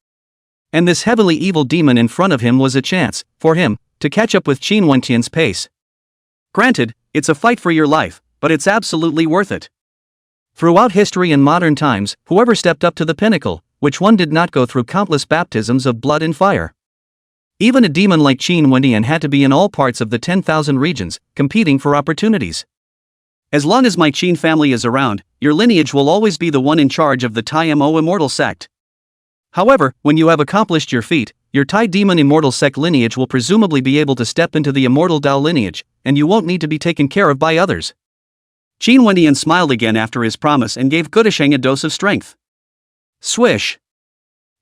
And this heavenly evil demon in front of him was a chance, for him, to catch up with Qin Wendian's pace. Granted, it's a fight for your life, but it's absolutely worth it. Throughout history and modern times, whoever stepped up to the pinnacle, which one did not go through countless baptisms of blood and fire? Even a demon like Qin Wendian had to be in all parts of the 10,000 regions, competing for opportunities. As long as my Qin family is around, your lineage will always be the one in charge of the Tai Mo immortal sect. However, when you have accomplished your feat, your Tai Demon immortal sect lineage will presumably be able to step into the immortal Tao lineage, and you won't need to be taken care of by others. Qin Wendian smiled again after his promise and gave Gudasheng a dose of strength. Swish!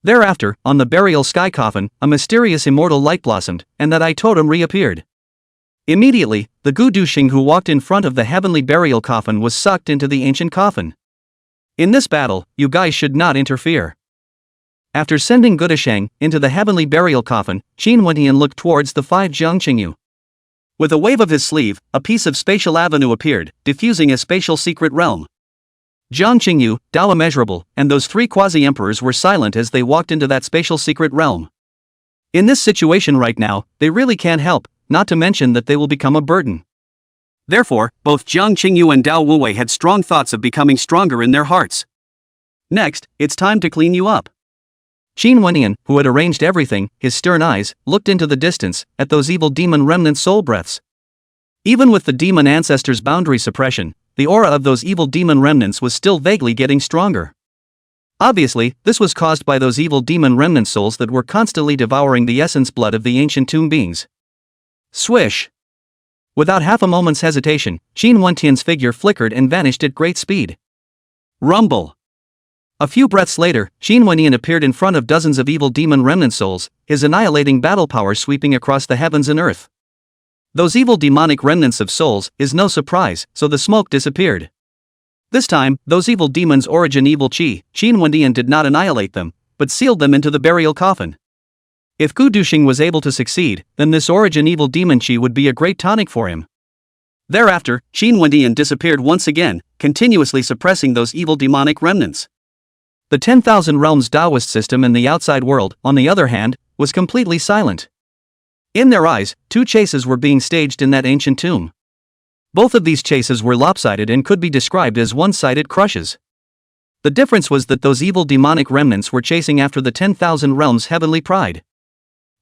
Thereafter, on the burial sky coffin, a mysterious immortal light blossomed, and that eye totem reappeared. Immediately, the Gudasheng who walked in front of the heavenly burial coffin was sucked into the ancient coffin. In this battle, you guys should not interfere. After sending Gudasheng into the heavenly burial coffin, Qin Wendian looked towards the 5 Jiang Qingyu. With a wave of his sleeve, a piece of spatial avenue appeared, diffusing a spatial secret realm. Jiang Qingyu, Tao Immeasurable, and those 3 quasi-emperors were silent as they walked into that spatial secret realm. In this situation right now, they really can't help, not to mention that they will become a burden. Therefore, both Jiang Qingyu and Dao Wuwei had strong thoughts of becoming stronger in their hearts. Next, it's time to clean you up. Qin Wendian, who had arranged everything, his stern eyes, looked into the distance, at those evil demon remnant soul breaths. Even with the demon ancestors' boundary suppression, the aura of those evil demon remnants was still vaguely getting stronger. Obviously, this was caused by those evil demon remnant souls that were constantly devouring the essence blood of the ancient tomb beings. Swish! Without half a moment's hesitation, Qin Wendian's figure flickered and vanished at great speed. Rumble! A few breaths later, Qin Wendian appeared in front of dozens of evil demon remnant souls, his annihilating battle power sweeping across the heavens and earth. Those evil demonic remnants of souls is no surprise, so the smoke disappeared. This time, those evil demons' origin evil qi, Qin Wendian did not annihilate them, but sealed them into the burial coffin. If Gudasheng was able to succeed, then this origin evil demon qi would be a great tonic for him. Thereafter, Qin Wendian disappeared once again, continuously suppressing those evil demonic remnants. The 10,000 Realms Taoist system in the outside world, on the other hand, was completely silent. In their eyes, 2 chases were being staged in that ancient tomb. Both of these chases were lopsided and could be described as one-sided crushes. The difference was that those evil demonic remnants were chasing after the 10,000 Realms' heavenly pride.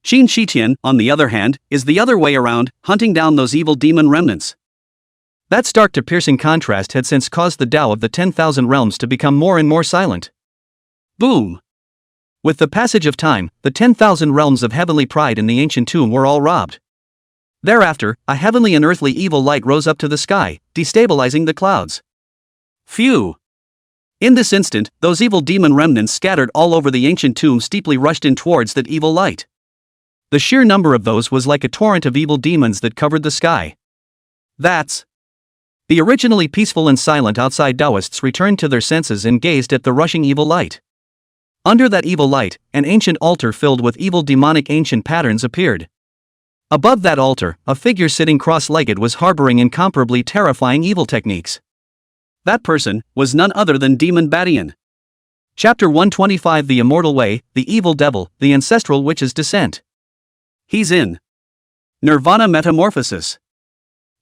Qin Shitian, on the other hand, is the other way around, hunting down those evil demon remnants. That stark to piercing contrast had since caused the Tao of the 10,000 realms to become more and more silent. Boom! With the passage of time, the 10,000 realms of heavenly pride in the ancient tomb were all robbed. Thereafter, a heavenly and earthly evil light rose up to the sky, destabilizing the clouds. Phew! In this instant, those evil demon remnants scattered all over the ancient tomb steeply rushed in towards that evil light. The sheer number of those was like a torrent of evil demons that covered the sky. That's... The originally peaceful and silent outside Taoists returned to their senses and gazed at the rushing evil light. Under that evil light, an ancient altar filled with evil demonic ancient patterns appeared. Above that altar, a figure sitting cross-legged was harboring incomparably terrifying evil techniques. That person was none other than Demon Badian. Chapter 125 The Immortal Way, the Evil Devil, the Ancestral Witch's Descent. He's in Nirvana Metamorphosis.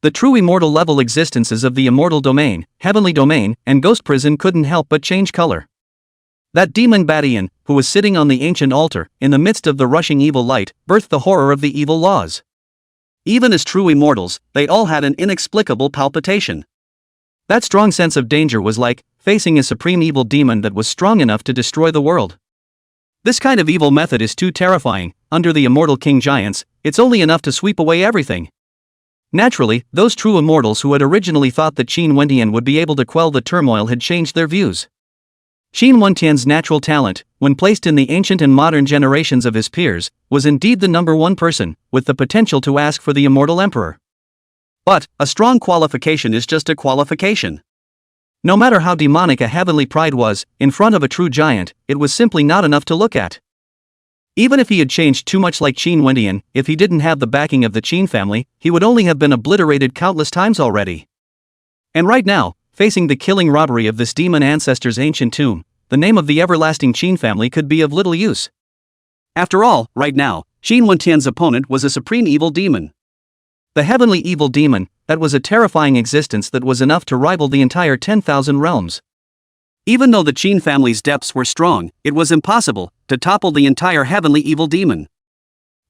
The true immortal level existences of the immortal domain, heavenly domain, and ghost prison couldn't help but change color. That demon Badian, who was sitting on the ancient altar, in the midst of the rushing evil light, birthed the horror of the evil laws. Even as true immortals, they all had an inexplicable palpitation. That strong sense of danger was like facing a supreme evil demon that was strong enough to destroy the world. This kind of evil method is too terrifying. Under the immortal king giants, it's only enough to sweep away everything. Naturally, those true immortals who had originally thought that Qin Wendian would be able to quell the turmoil had changed their views. Qin Wendian's natural talent, when placed in the ancient and modern generations of his peers, was indeed the number one person, with the potential to ask for the immortal emperor. But, a strong qualification is just a qualification. No matter how demonic a heavenly pride was, in front of a true giant, it was simply not enough to look at. Even if he had changed too much like Qin Wendian, if he didn't have the backing of the Qin family, he would only have been obliterated countless times already. And right now, facing the killing robbery of this demon ancestor's ancient tomb, the name of the everlasting Qin family could be of little use. After all, right now, Qin Wendian's opponent was a supreme evil demon. The heavenly evil demon, that was a terrifying existence that was enough to rival the entire 10,000 realms. Even though the Qin family's depths were strong, it was impossible to topple the entire heavenly evil demon.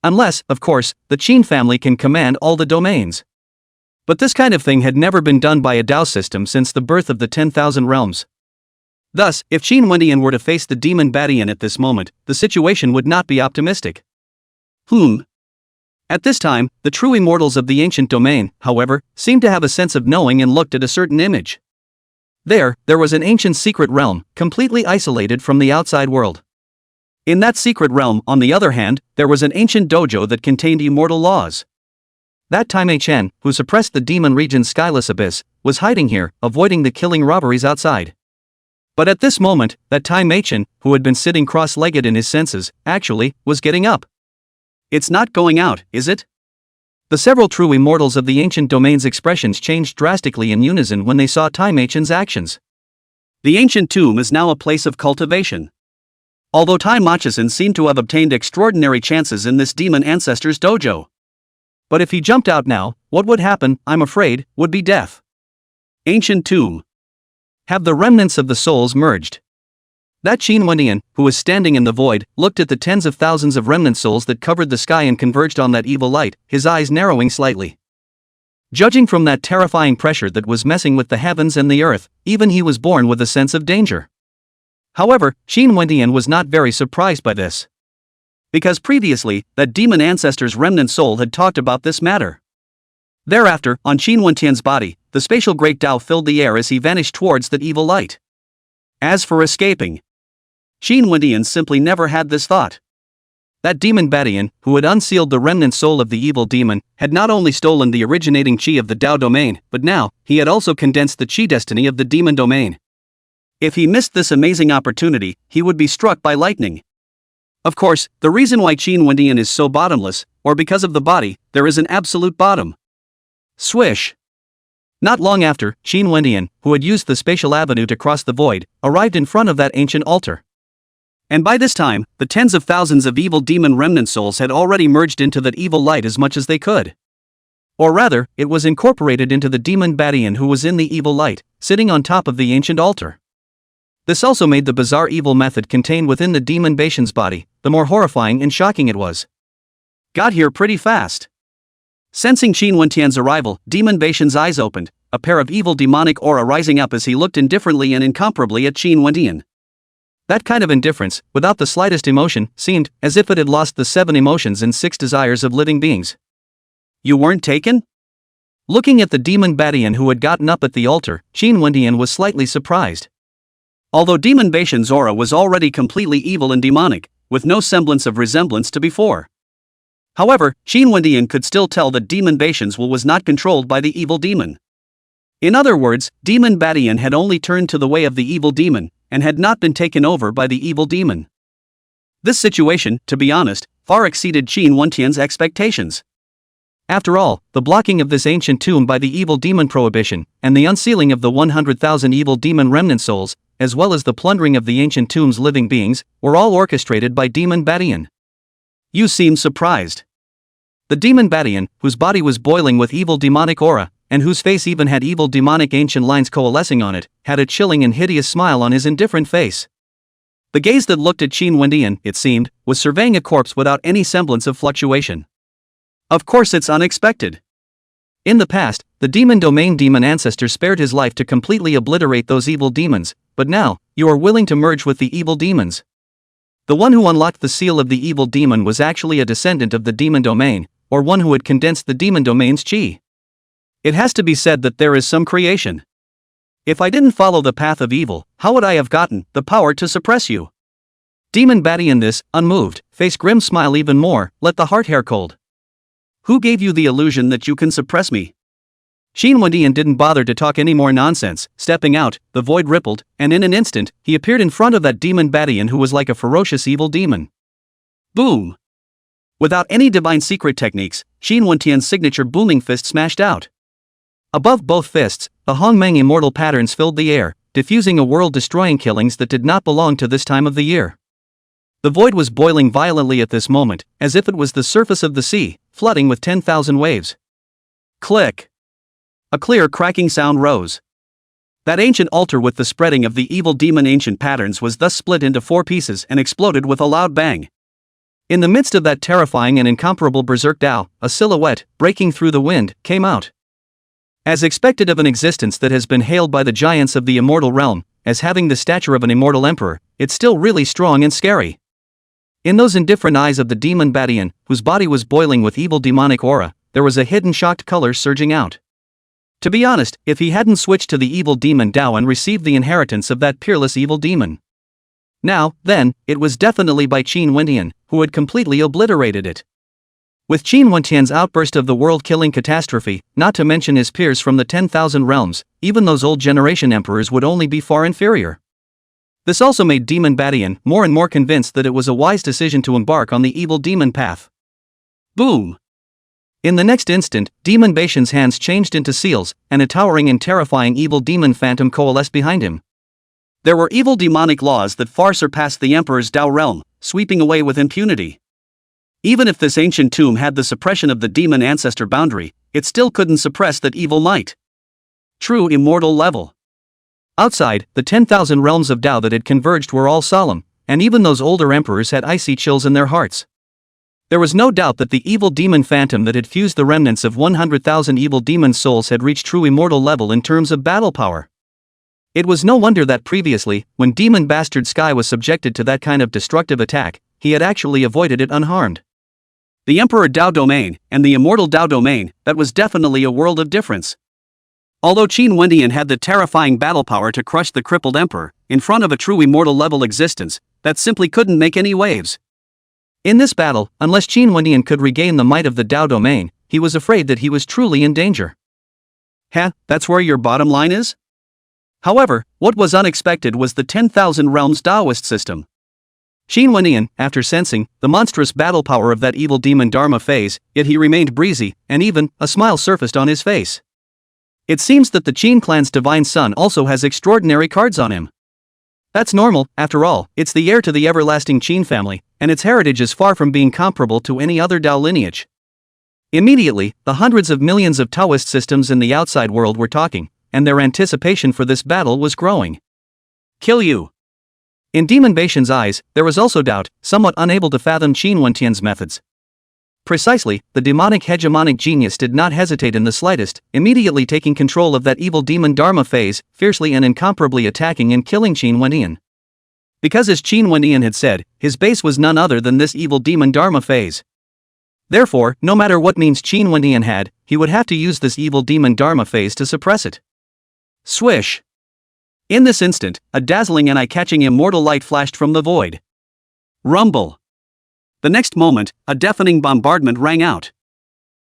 Unless, of course, the Qin family can command all the domains. But this kind of thing had never been done by a Tao system since the birth of the 10,000 realms. Thus, if Qin Wendian were to face the demon Badian at this moment, the situation would not be optimistic. At this time, the true immortals of the ancient domain, however, seemed to have a sense of knowing and looked at a certain image. There was an ancient secret realm, completely isolated from the outside world. In that secret realm, on the other hand, there was an ancient dojo that contained immortal laws. That Taimei Chen, who suppressed the demon region's skyless abyss, was hiding here, avoiding the killing robberies outside. But at this moment, that Taimei Chen, who had been sitting cross-legged in his senses, actually, was getting up. It's not going out, is it? The several true immortals of the ancient domain's expressions changed drastically in unison when they saw Taimei Chen's actions. The ancient tomb is now a place of cultivation. Although Taimei Chen seemed to have obtained extraordinary chances in this demon ancestor's dojo. But if he jumped out now, what would happen, I'm afraid, would be death. Ancient tomb. Have the remnants of the souls merged? That Qin Wendian, who was standing in the void, looked at the tens of thousands of remnant souls that covered the sky and converged on that evil light, his eyes narrowing slightly. Judging from that terrifying pressure that was messing with the heavens and the earth, even he was born with a sense of danger. However, Qin Wendian was not very surprised by this. Because previously, that demon ancestor's remnant soul had talked about this matter. Thereafter, on Qin Wendian's body, the spatial great Tao filled the air as he vanished towards that evil light. As for escaping, Qin Wendian simply never had this thought. That demon Badian, who had unsealed the remnant soul of the evil demon, had not only stolen the originating chi of the Tao domain, but now, he had also condensed the chi destiny of the demon domain. If he missed this amazing opportunity, he would be struck by lightning. Of course, the reason why Qin Wendian is so bottomless, or because of the body, there is an absolute bottom. Swish! Not long after, Qin Wendian, who had used the spatial avenue to cross the void, arrived in front of that ancient altar. And by this time, the tens of thousands of evil demon remnant souls had already merged into that evil light as much as they could. Or rather, it was incorporated into the demon Badian who was in the evil light, sitting on top of the ancient altar. This also made the bizarre evil method contained within the demon Badian's body, the more horrifying and shocking it was. Got here pretty fast. Sensing Qin Wendian's arrival, demon Badian's eyes opened, a pair of evil demonic aura rising up as he looked indifferently and incomparably at Qin Wendian. That kind of indifference, without the slightest emotion, seemed as if it had lost the 7 emotions and 6 desires of living beings. You weren't taken? Looking at the demon Badian who had gotten up at the altar, Qin Wendian was slightly surprised. Although Demon Baishan's aura was already completely evil and demonic, with no semblance of resemblance to before. However, Qin Wendian could still tell that Demon Baishan's will was not controlled by the evil demon. In other words, Demon Badian had only turned to the way of the evil demon, and had not been taken over by the evil demon. This situation, to be honest, far exceeded Qin Wendian's expectations. After all, the blocking of this ancient tomb by the evil demon prohibition, and the unsealing of the 100,000 evil demon remnant souls, as well as the plundering of the ancient tomb's living beings, were all orchestrated by Demon Badian. You seem surprised. The Demon Badian, whose body was boiling with evil demonic aura, and whose face even had evil demonic ancient lines coalescing on it, had a chilling and hideous smile on his indifferent face. The gaze that looked at Qin Wendian, it seemed, was surveying a corpse without any semblance of fluctuation. Of course it's unexpected. In the past, the demon domain demon ancestor spared his life to completely obliterate those evil demons, but now, you are willing to merge with the evil demons. The one who unlocked the seal of the evil demon was actually a descendant of the demon domain, or one who had condensed the demon domain's chi. It has to be said that there is some creation. If I didn't follow the path of evil, how would I have gotten the power to suppress you? Demon Badian, this, unmoved, face grim smile even more, let the heart hair cold. Who gave you the illusion that you can suppress me? Qin Wendian didn't bother to talk any more nonsense. Stepping out, the void rippled, and in an instant, he appeared in front of that Demon Badian who was like a ferocious evil demon. Boom! Without any divine secret techniques, Qin Wendian's signature booming fist smashed out. Above both fists, the Hongmeng immortal patterns filled the air, diffusing a world-destroying killings that did not belong to this time of the year. The void was boiling violently at this moment, as if it was the surface of the sea, flooding with 10,000 waves. Click! A clear cracking sound rose. That ancient altar with the spreading of the evil demon ancient patterns was thus split into 4 pieces and exploded with a loud bang. In the midst of that terrifying and incomparable berserk Tao, a silhouette, breaking through the wind, came out. As expected of an existence that has been hailed by the giants of the immortal realm, as having the stature of an immortal emperor, it's still really strong and scary. In those indifferent eyes of the Demon Badian, whose body was boiling with evil demonic aura, there was a hidden shocked color surging out. To be honest, if he hadn't switched to the evil demon Tao and received the inheritance of that peerless evil demon. Now, then, it was definitely by Qin Wendian, who had completely obliterated it. With Qin Wendian's outburst of the world-killing catastrophe, not to mention his peers from the 10,000 realms, even those old generation emperors would only be far inferior. This also made Demon Badian more and more convinced that it was a wise decision to embark on the evil demon path. Boom! In the next instant, Demon Baishan's hands changed into seals, and a towering and terrifying evil demon phantom coalesced behind him. There were evil demonic laws that far surpassed the Emperor's Tao realm, sweeping away with impunity. Even if this ancient tomb had the suppression of the demon ancestor boundary, it still couldn't suppress that evil might. True immortal level. Outside, the 10,000 realms of Tao that had converged were all solemn, and even those older emperors had icy chills in their hearts. There was no doubt that the evil demon phantom that had fused the remnants of 100,000 evil demon souls had reached true immortal level in terms of battle power. It was no wonder that previously, when Demon Bastard Sky was subjected to that kind of destructive attack, he had actually avoided it unharmed. The Emperor Tao domain, and the immortal Tao domain, that was definitely a world of difference. Although Qin Wendian had the terrifying battle power to crush the crippled emperor, in front of a true immortal level existence, that simply couldn't make any waves. In this battle, unless Qin Wendian could regain the might of the Tao domain, he was afraid that he was truly in danger. That's where your bottom line is? However, what was unexpected was the 10,000 realms Taoist system. Qin Wendian, after sensing the monstrous battle power of that evil demon Dharma phase, yet he remained breezy, and even a smile surfaced on his face. It seems that the Qin clan's divine son also has extraordinary cards on him. That's normal, after all, it's the heir to the everlasting Qin family, and its heritage is far from being comparable to any other Tao lineage. Immediately, the hundreds of millions of Taoist systems in the outside world were talking, and their anticipation for this battle was growing. Kill you. In Demon Baishan's eyes, there was also doubt, somewhat unable to fathom Qin Wendian's methods. Precisely, the demonic hegemonic genius did not hesitate in the slightest, immediately taking control of that evil demon Dharma phase, fiercely and incomparably attacking and killing Qin Wenyan. Because as Qin Wenyan had said, his base was none other than this evil demon Dharma phase. Therefore, no matter what means Qin Wenyan had, he would have to use this evil demon Dharma phase to suppress it. Swish! In this instant, a dazzling and eye-catching immortal light flashed from the void. Rumble! The next moment, a deafening bombardment rang out.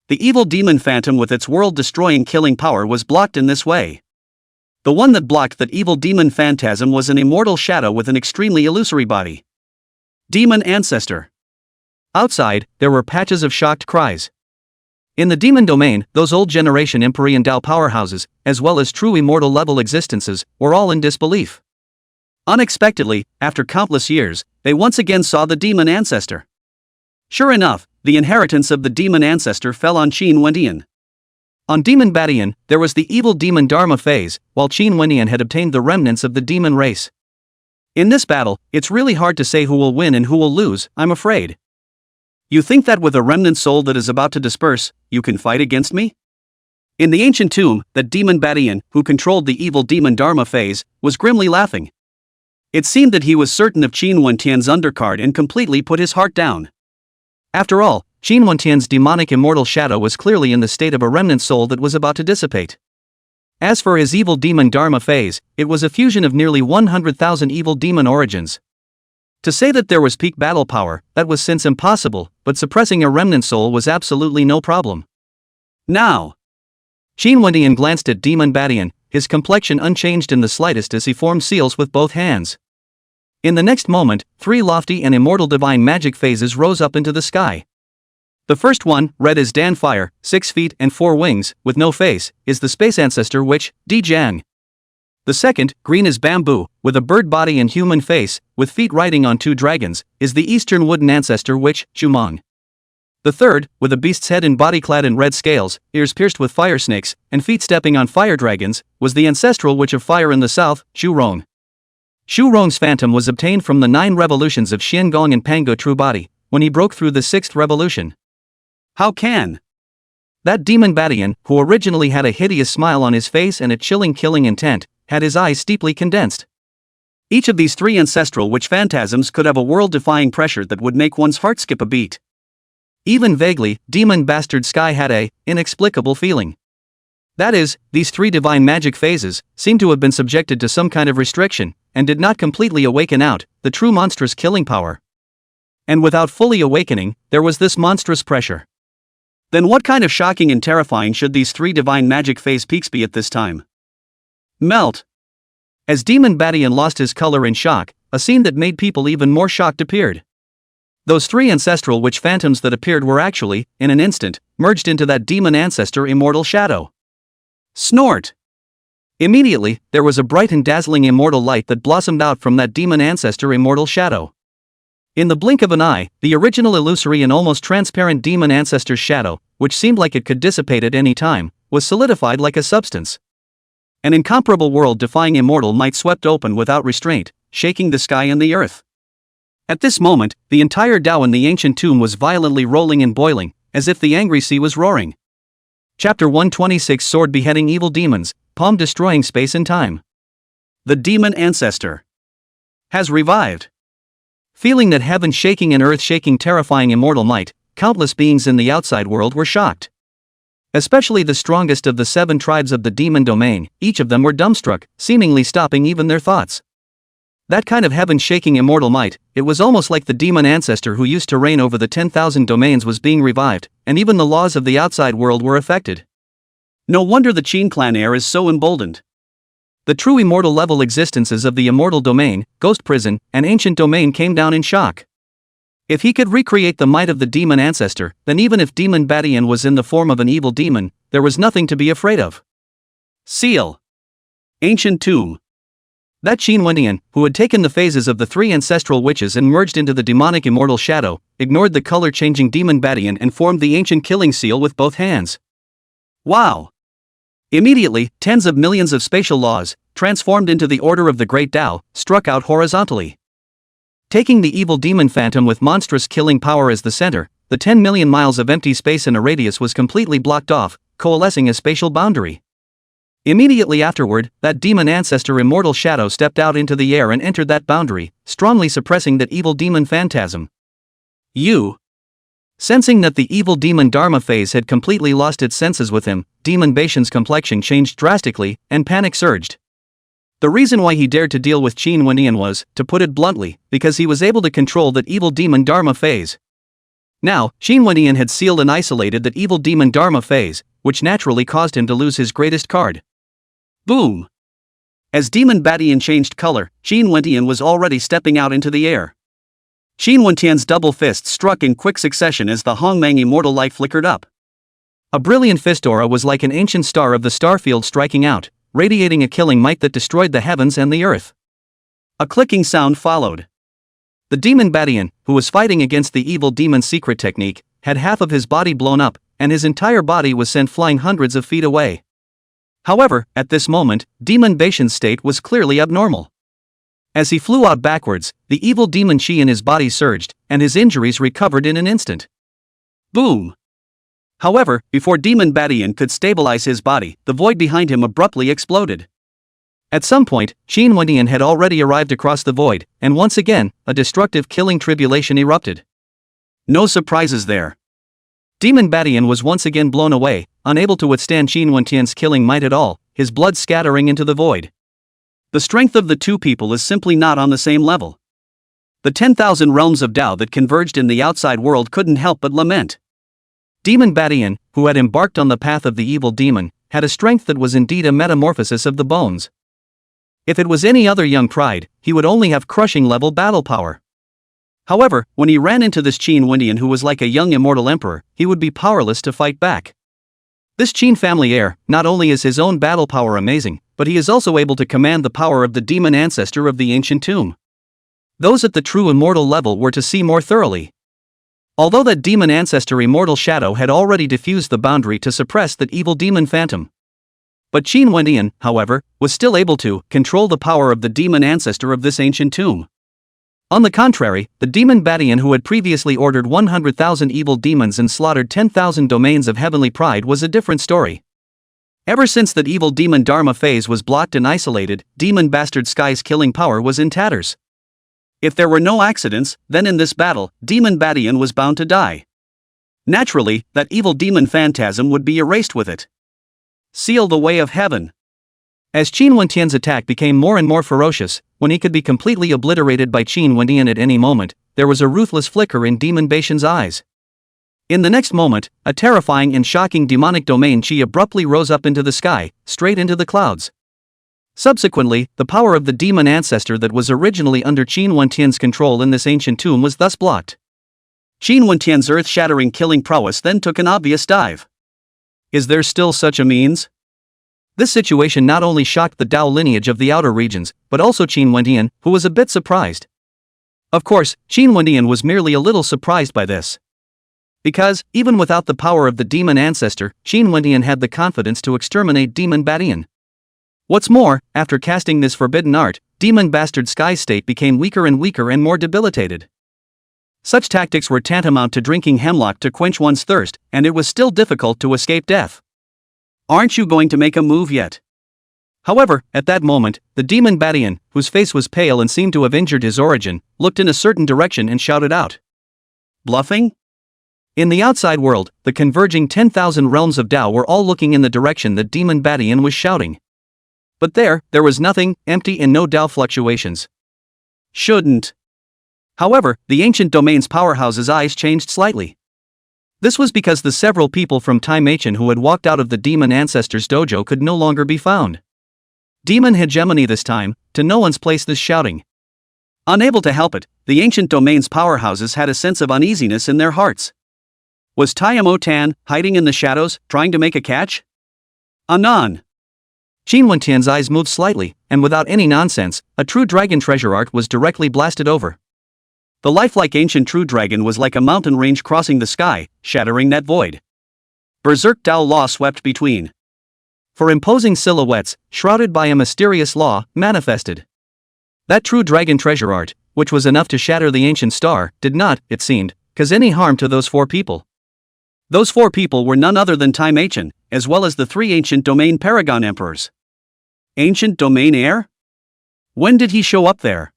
The evil demon phantom with its world-destroying killing power was blocked in this way. The one that blocked that evil demon phantasm was an immortal shadow with an extremely illusory body. Demon ancestor. Outside, there were patches of shocked cries. In the demon domain, those old generation Empyrean Tao powerhouses, as well as true immortal level existences, were all in disbelief. Unexpectedly, after countless years, they once again saw the demon ancestor. Sure enough, the inheritance of the demon ancestor fell on Qin Wenyan. On Demon Badian, there was the evil demon Dharma phase, while Qin Wenyan had obtained the remnants of the demon race. In this battle, it's really hard to say who will win and who will lose, I'm afraid. You think that with a remnant soul that is about to disperse, you can fight against me? In the ancient tomb, that demon Badian, who controlled the evil demon Dharma phase, was grimly laughing. It seemed that he was certain of Qin Wenyan's undercard and completely put his heart down. After all, Qin Wenyan's demonic immortal shadow was clearly in the state of a remnant soul that was about to dissipate. As for his evil demon Dharma phase, it was a fusion of nearly 100,000 evil demon origins. To say that there was peak battle power, that was since impossible, but suppressing a remnant soul was absolutely no problem. Now! Qin Wenyan glanced at Demon Badian, his complexion unchanged in the slightest as he formed seals with both hands. In the next moment, 3 lofty and immortal divine magic phases rose up into the sky. The first one, red as Dan Fire, 6 feet and 4 wings, with no face, is the space ancestor witch, Di Jiang. The second, green as bamboo, with a bird body and human face, with feet riding on 2 dragons, is the eastern wooden ancestor witch, Zhumang. The third, with a beast's head and body clad in red scales, ears pierced with fire snakes, and feet stepping on fire dragons, was the ancestral witch of fire in the south, Xu Rong. Xu Rong's phantom was obtained from the 9 revolutions of Xian Gong and Pango True Body, when he broke through the 6th revolution. How can that demon Badian, who originally had a hideous smile on his face and a chilling killing intent, had his eyes steeply condensed? Each of these 3 ancestral witch phantasms could have a world-defying pressure that would make one's heart skip a beat. Even vaguely, demon bastard Sky had a inexplicable feeling. That is, these 3 divine magic phases seemed to have been subjected to some kind of restriction, and did not completely awaken out the true monstrous killing power. And without fully awakening, there was this monstrous pressure. Then what kind of shocking and terrifying should these 3 divine magic phase peaks be at this time? Melt! As Demon Badian lost his color in shock, a scene that made people even more shocked appeared. Those 3 ancestral witch phantoms that appeared were actually, in an instant, merged into that demon ancestor immortal shadow. Snort! Immediately, there was a bright and dazzling immortal light that blossomed out from that demon ancestor immortal shadow. In the blink of an eye, the original illusory and almost transparent demon ancestor's shadow, which seemed like it could dissipate at any time, was solidified like a substance. An incomparable world-defying immortal might swept open without restraint, shaking the sky and the earth. At this moment, the entire Tao in the ancient tomb was violently rolling and boiling, as if the angry sea was roaring. Chapter 126 Sword Beheading Evil Demons, Palm Destroying Space and Time. The demon ancestor has revived. Feeling that heaven-shaking and earth-shaking terrifying immortal might, countless beings in the outside world were shocked. Especially the strongest of the 7 tribes of the demon domain, each of them were dumbstruck, seemingly stopping even their thoughts. That kind of heaven-shaking immortal might, it was almost like the demon ancestor who used to reign over the 10,000 domains was being revived, and even the laws of the outside world were affected. No wonder the Qin clan heir is so emboldened. The true immortal level existences of the immortal domain, ghost prison, and ancient domain came down in shock. If he could recreate the might of the demon ancestor, then even if Demon Badian was in the form of an evil demon, there was nothing to be afraid of. Seal. Ancient tomb. That Qin Wenyan, who had taken the phases of the 3 ancestral witches and merged into the demonic immortal shadow, ignored the color-changing Demon Badian and formed the ancient killing seal with both hands. Wow! Immediately, tens of millions of spatial laws, transformed into the order of the Great Tao, struck out horizontally. Taking the evil demon phantom with monstrous killing power as the center, the 10 million miles of empty space in a radius was completely blocked off, coalescing a spatial boundary. Immediately afterward, that demon ancestor Immortal Shadow stepped out into the air and entered that boundary, strongly suppressing that evil demon phantasm. Sensing that the evil demon Dharma phase had completely lost its senses with him, Demon Baishan's complexion changed drastically, and panic surged. The reason why he dared to deal with Qin Wendian was, to put it bluntly, because he was able to control that evil demon Dharma phase. Now, Qin Wendian had sealed and isolated that evil demon Dharma phase, which naturally caused him to lose his greatest card. Boom! As Demon Badian changed color, Qin Wendian was already stepping out into the air. Qin Wentian's double fist struck in quick succession as the Hongmang immortal light flickered up. A brilliant fist aura was like an ancient star of the starfield striking out, radiating a killing might that destroyed the heavens and the earth. A clicking sound followed. The Demon Badian, who was fighting against the evil demon's secret technique, had half of his body blown up, and his entire body was sent flying hundreds of feet away. However, at this moment, Demon Baishan's state was clearly abnormal. As he flew out backwards, the evil demon chi in his body surged, and his injuries recovered in an instant. Boom! However, before Demon Badian could stabilize his body, the void behind him abruptly exploded. At some point, Qin Wendian had already arrived across the void, and once again, a destructive killing tribulation erupted. No surprises there. Demon Badian was once again blown away, unable to withstand Qin Wentian's killing might at all, his blood scattering into the void. The strength of the two people is simply not on the same level. The 10,000 realms of Tao that converged in the outside world couldn't help but lament. Demon Badian, who had embarked on the path of the evil demon, had a strength that was indeed a metamorphosis of the bones. If it was any other young pride, he would only have crushing-level battle power. However, when he ran into this Qin Wendian who was like a young immortal emperor, he would be powerless to fight back. This Qin family heir, not only is his own battle power amazing, but he is also able to command the power of the demon ancestor of the ancient tomb. Those at the true immortal level were to see more thoroughly. Although that demon ancestor Immortal Shadow had already diffused the boundary to suppress that evil demon phantom. But Qin Wendian, however, was still able to control the power of the demon ancestor of this ancient tomb. On the contrary, the Demon Badian who had previously ordered 100,000 evil demons and slaughtered 10,000 domains of heavenly pride was a different story. Ever since that evil demon Dharma phase was blocked and isolated, Demon Bastard Sky's killing power was in tatters. If there were no accidents, then in this battle, Demon Badian was bound to die. Naturally, that evil demon phantasm would be erased with it. Seal the way of heaven. As Qin Wentian's attack became more and more ferocious, when he could be completely obliterated by Qin Wendian at any moment, there was a ruthless flicker in Demon Baishan's eyes. In the next moment, a terrifying and shocking demonic domain chi abruptly rose up into the sky, straight into the clouds. Subsequently, the power of the demon ancestor that was originally under Qin Wentian's control in this ancient tomb was thus blocked. Qin Wentian's earth-shattering killing prowess then took an obvious dive. Is there still such a means? This situation not only shocked the Tao lineage of the outer regions, but also Qin Wendian, who was a bit surprised. Of course, Qin Wendian was merely a little surprised by this. Because, even without the power of the demon ancestor, Qin Wendian had the confidence to exterminate Demon Badian. What's more, after casting this forbidden art, Demon Bastard Sky's state became weaker and more debilitated. Such tactics were tantamount to drinking hemlock to quench one's thirst, and it was still difficult to escape death. Aren't you going to make a move yet? However, at that moment, the Demon Badian, whose face was pale and seemed to have injured his origin, looked in a certain direction and shouted out. Bluffing? In the outside world, the converging 10,000 realms of Tao were all looking in the direction that Demon Badian was shouting. But there was nothing, empty and no Tao fluctuations. Shouldn't. However, the ancient domain's powerhouse's eyes changed slightly. This was because the several people from Time Ancient who had walked out of the Demon Ancestor's dojo could no longer be found. Demon hegemony this time, to no one's place this shouting. Unable to help it, the ancient domain's powerhouses had a sense of uneasiness in their hearts. Was Tayamo Tan hiding in the shadows, trying to make a catch? Anon. Qin Wentian's eyes moved slightly, and without any nonsense, a true dragon treasure art was directly blasted over. The lifelike ancient true dragon was like a mountain range crossing the sky, shattering that void. Berserk Tao law swept between. For imposing silhouettes, shrouded by a mysterious law, manifested. That true dragon treasure art, which was enough to shatter the ancient star, did not, it seemed, cause any harm to those 4 people. Those 4 people were none other than Time Ancient, as well as the 3 ancient domain paragon emperors. Ancient domain heir? When did he show up there?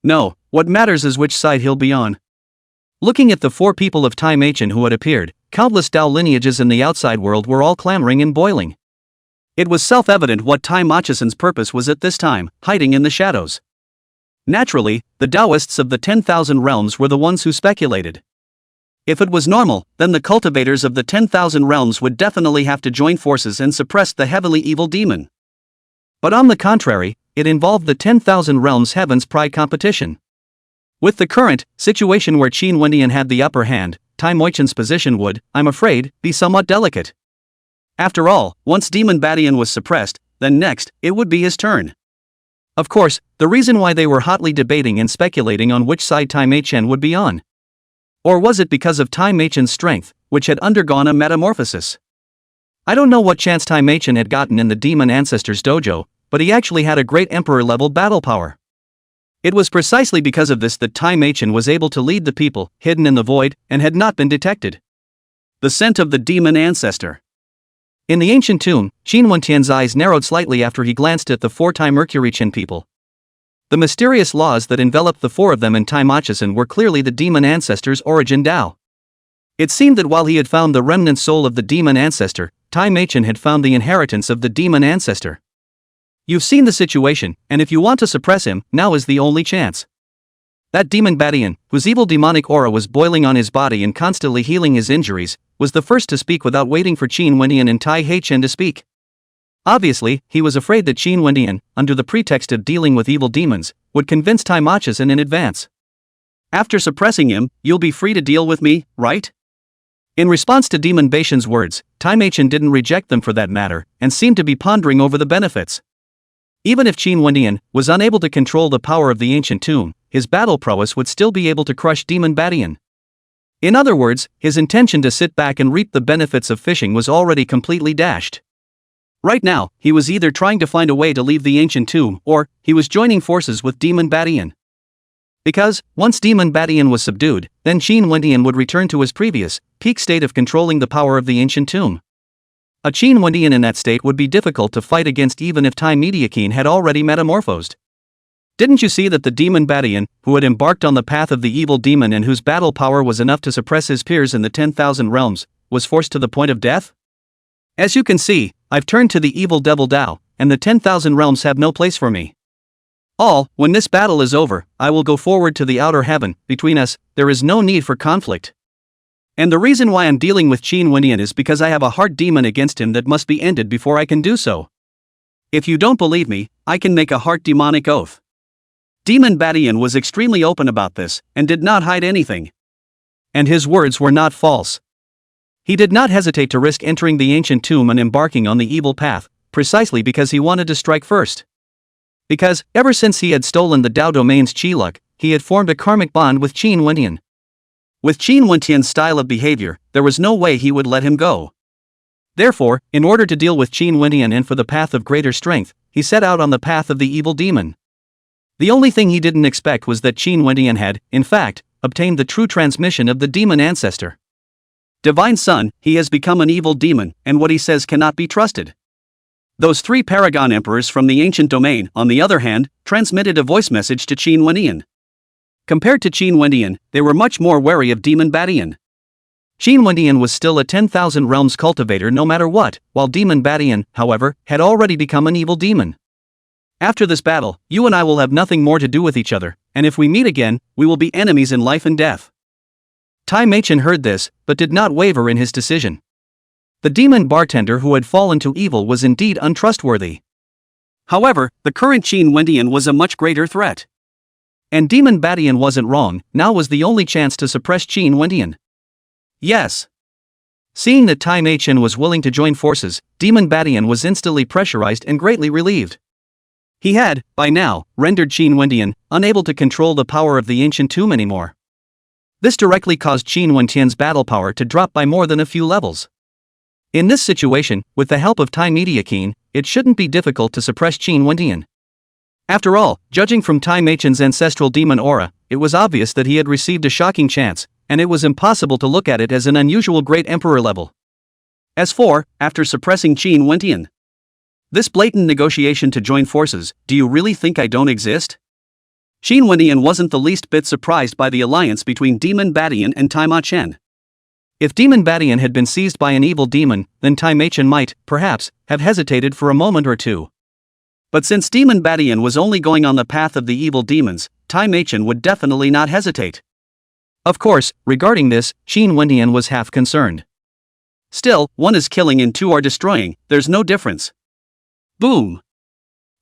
No, what matters is which side he'll be on. Looking at the 4 people of Time Ancient who had appeared, countless Tao lineages in the outside world were all clamoring and boiling. It was self-evident what Time Achasen's purpose was at this time, hiding in the shadows. Naturally, the Taoists of the 10,000 realms were the ones who speculated. If it was normal, then the cultivators of the 10,000 realms would definitely have to join forces and suppress the heavily evil demon. But on the contrary, it involved the 10,000 realms heaven's pride competition. With the current situation where Qin Wendian had the upper hand, Time Oichen's position would, I'm afraid, be somewhat delicate. After all, once Demon Badian was suppressed, then next, it would be his turn. Of course, the reason why they were hotly debating and speculating on which side Time Achen would be on. Or was it because of Time Achen's strength, which had undergone a metamorphosis? I don't know what chance Time Achen had gotten in the Demon Ancestors dojo, but he actually had a great emperor-level battle power. It was precisely because of this that Time Achen was able to lead the people, hidden in the void, and had not been detected. The scent of the Demon Ancestor. In the ancient tomb, Qin Wentian's eyes narrowed slightly after he glanced at the 4 Time Mercury Qin people. The mysterious laws that enveloped the 4 of them in Time Achasen were clearly the Demon Ancestor's origin Tao. It seemed that while he had found the remnant soul of the Demon Ancestor, Time Achen had found the inheritance of the Demon Ancestor. You've seen the situation, and if you want to suppress him, now is the only chance. That Demon Badian, whose evil demonic aura was boiling on his body and constantly healing his injuries, was the first to speak without waiting for Qin Wendian and Tai Heichen to speak. Obviously, he was afraid that Qin Wendian, under the pretext of dealing with evil demons, would convince Time Achasen in advance. After suppressing him, you'll be free to deal with me, right? In response to Demon Baishan's words, Time Achen didn't reject them for that matter, and seemed to be pondering over the benefits. Even if Qin Wendian was unable to control the power of the ancient tomb, his battle prowess would still be able to crush Demon Badian. In other words, his intention to sit back and reap the benefits of fishing was already completely dashed. Right now, he was either trying to find a way to leave the ancient tomb, or he was joining forces with Demon Badian. Because, once Demon Badian was subdued, then Qin Wendian would return to his previous, peak state of controlling the power of the ancient tomb. A Qin Wendian in that state would be difficult to fight against even if Time Mediakin had already metamorphosed. Didn't you see that the Demon Badian, who had embarked on the path of the evil demon and whose battle power was enough to suppress his peers in the 10,000 realms, was forced to the point of death? As you can see, I've turned to the evil devil Tao, and the 10,000 realms have no place for me. When this battle is over, I will go forward to the outer heaven. Between us, there is no need for conflict. And the reason why I'm dealing with Qin Wendian is because I have a heart demon against him that must be ended before I can do so. If you don't believe me, I can make a heart demonic oath. Demon Badian was extremely open about this, and did not hide anything. And his words were not false. He did not hesitate to risk entering the ancient tomb and embarking on the evil path, precisely because he wanted to strike first. Because, ever since he had stolen the Tao domain's Qi luck, he had formed a karmic bond with Qin Wendian. With Qin Wentian's style of behavior, there was no way he would let him go. Therefore, in order to deal with Qin Wendian and for the path of greater strength, he set out on the path of the evil demon. The only thing he didn't expect was that Qin Wendian had, in fact, obtained the true transmission of the demon ancestor. Divine Son, he has become an evil demon, and what he says cannot be trusted. Those 3 paragon emperors from the ancient domain, on the other hand, transmitted a voice message to Qin Wendian. Compared to Qin Wendian, they were much more wary of Demon Badian. Qin Wendian was still a 10,000 realms cultivator no matter what, while Demon Badian, however, had already become an evil demon. After this battle, you and I will have nothing more to do with each other, and if we meet again, we will be enemies in life and death. Tai Machen heard this, but did not waver in his decision. The demon bartender who had fallen to evil was indeed untrustworthy. However, the current Qin Wendian was a much greater threat. And Demon Badian wasn't wrong, now was the only chance to suppress Qin Wendian. Yes. Seeing that Tai Machen was willing to join forces, Demon Badian was instantly pressurized and greatly relieved. He had, by now, rendered Qin Wendian unable to control the power of the ancient tomb anymore. This directly caused Qin Wentian's battle power to drop by more than a few levels. In this situation, with the help of Tai Mediakin, it shouldn't be difficult to suppress Qin Wendian. After all, judging from Tai Machen's ancestral demon aura, it was obvious that he had received a shocking chance, and it was impossible to look at it as an unusual great emperor level. As for, after suppressing Qin Wentian, this blatant negotiation to join forces, do you really think I don't exist? Qin Wentian wasn't the least bit surprised by the alliance between Demon Badian and Tai Ma Chen. If Demon Badian had been seized by an evil demon, then Tai Ma Chen might, perhaps, have hesitated for a moment or two. But since Demon Badian was only going on the path of the evil demons, Tai Ma Chen would definitely not hesitate. Of course, regarding this, Qin Wentian was half concerned. Still, one is killing and two are destroying, there's no difference. Boom!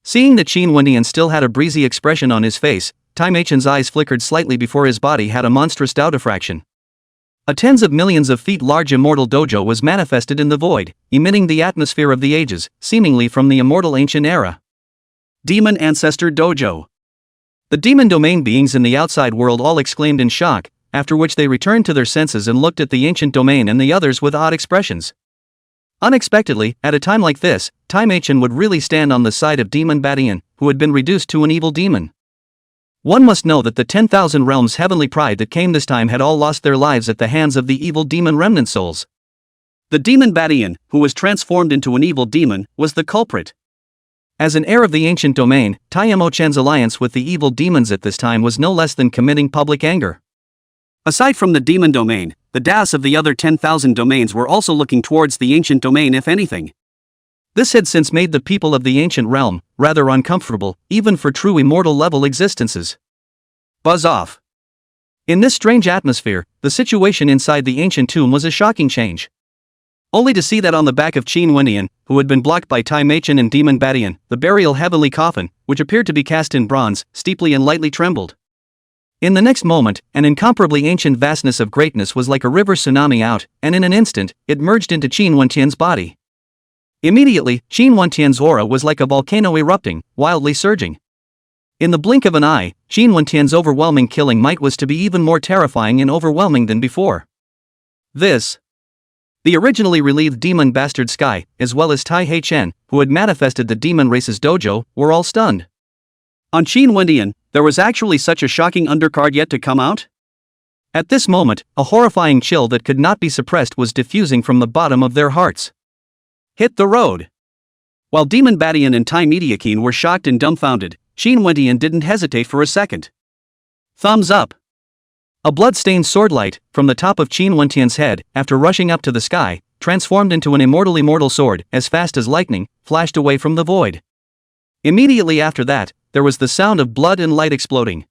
Seeing that Qin Wentian still had a breezy expression on his face, Tai Ma Chen's eyes flickered slightly before his body had a monstrous Dao diffraction. A tens of millions of feet large immortal dojo was manifested in the void, emitting the atmosphere of the ages, seemingly from the immortal ancient era. Demon Ancestor Dojo. The demon domain beings in the outside world all exclaimed in shock, after which they returned to their senses and looked at the ancient domain and the others with odd expressions. Unexpectedly, at a time like this, Tai Ma Chen would really stand on the side of Demon Badian, who had been reduced to an evil demon. One must know that the 10,000 realms heavenly pride that came this time had all lost their lives at the hands of the evil demon remnant souls. The Demon Badian, who was transformed into an evil demon, was the culprit. As an heir of the ancient domain, Tai Ma Chen's alliance with the evil demons at this time was no less than committing public anger. Aside from the demon domain, the Daos of the other 10,000 domains were also looking towards the ancient domain if anything. This had since made the people of the ancient realm rather uncomfortable, even for true immortal level existences. Buzz off. In this strange atmosphere, the situation inside the ancient tomb was a shocking change. Only to see that on the back of Qin Wentian, who had been blocked by Tai Ma Chen and Demon Badian, the burial heavenly coffin, which appeared to be cast in bronze, steeply and lightly trembled. In the next moment, an incomparably ancient vastness of greatness was like a river tsunami out, and in an instant, it merged into Qin Wentian's body. Immediately, Qin Wentian's aura was like a volcano erupting, wildly surging. In the blink of an eye, Qin Wentian's overwhelming killing might was to be even more terrifying and overwhelming than before. The originally relieved demon bastard Sky, as well as Tai Ma Chen, who had manifested the demon race's dojo, were all stunned. On Qin Wentian, there was actually such a shocking undercard yet to come out? At this moment, a horrifying chill that could not be suppressed was diffusing from the bottom of their hearts. Hit the road! While Demon Badian and Tai Mediakin were shocked and dumbfounded, Qin Wentian didn't hesitate for a second. Thumbs up! A blood-stained swordlight, from the top of Qin Wentian's head, after rushing up to the sky, transformed into an immortal sword, as fast as lightning, flashed away from the void. Immediately after that, there was the sound of blood and light exploding.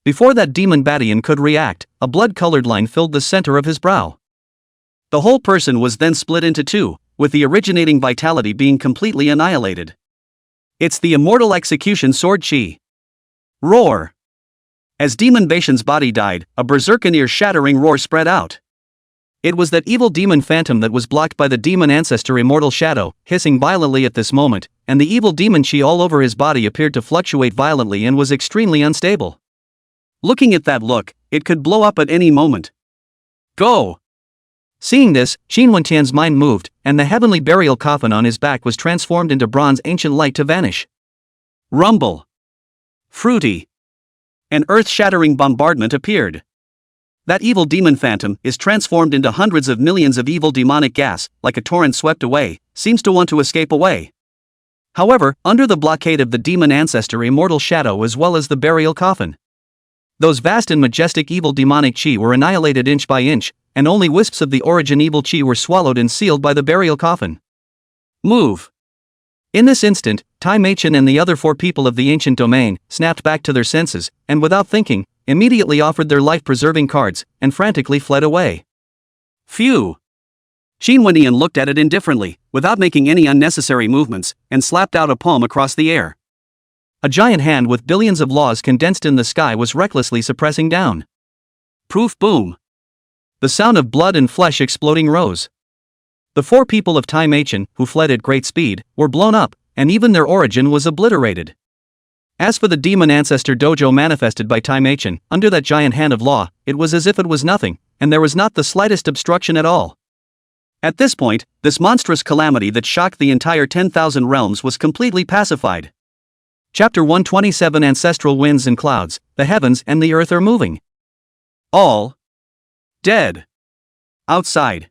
Before that Demon Badian could react, a blood-colored line filled the center of his brow. The whole person was then split into two, with the originating vitality being completely annihilated. It's the immortal execution sword chi. Roar! As Demon Badian's body died, a berserk ear-shattering roar spread out. It was that evil demon phantom that was blocked by the demon ancestor Immortal Shadow, hissing violently at this moment, and the evil demon chi all over his body appeared to fluctuate violently and was extremely unstable. Looking at that look, it could blow up at any moment. Go! Seeing this, Qin Wentian's mind moved, and the heavenly burial coffin on his back was transformed into bronze ancient light to vanish. Rumble! Fruity! An earth-shattering bombardment appeared. That evil demon phantom is transformed into hundreds of millions of evil demonic gas, like a torrent swept away, seems to want to escape away. However, under the blockade of the demon ancestor Immortal Shadow as well as the burial coffin, those vast and majestic evil demonic chi were annihilated inch by inch, and only wisps of the origin evil chi were swallowed and sealed by the burial coffin. Move! In this instant, Tai Ma Chen and the other four people of the ancient domain snapped back to their senses, and without thinking, immediately offered their life-preserving cards, and frantically fled away. Phew! Qin Wentian looked at it indifferently, without making any unnecessary movements, and slapped out a palm across the air. A giant hand with billions of laws condensed in the sky was recklessly suppressing down. Poof boom! The sound of blood and flesh exploding rose. The four people of Tai Ma Chen, who fled at great speed, were blown up, and even their origin was obliterated. As for the demon ancestor dojo manifested by Tai Ma Chen, under that giant hand of law, it was as if it was nothing, and there was not the slightest obstruction at all. At this point, this monstrous calamity that shocked the entire 10,000 realms was completely pacified. Chapter 127 Ancestral winds and clouds, the heavens and the earth are moving. All Dead. Outside.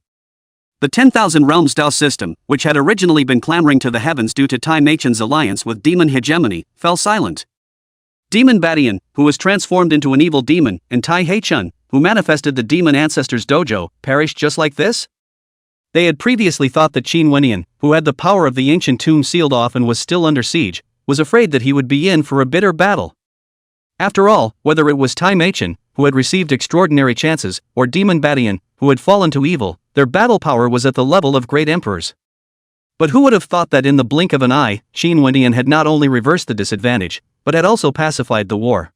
The 10,000 Realms Dao system, which had originally been clamoring to the heavens due to Tai Meichen's alliance with demon hegemony, fell silent. Demon Badian, who was transformed into an evil demon, and Tai Heichun, who manifested the demon ancestors' dojo, perished just like this? They had previously thought that Qin Wenyan, who had the power of the ancient tomb sealed off and was still under siege, was afraid that he would be in for a bitter battle. After all, whether it was Tai Meichen, who had received extraordinary chances, or Demon Badian, who had fallen to evil, their battle power was at the level of great emperors. But who would have thought that in the blink of an eye, Qin Wenyan had not only reversed the disadvantage, but had also pacified the war.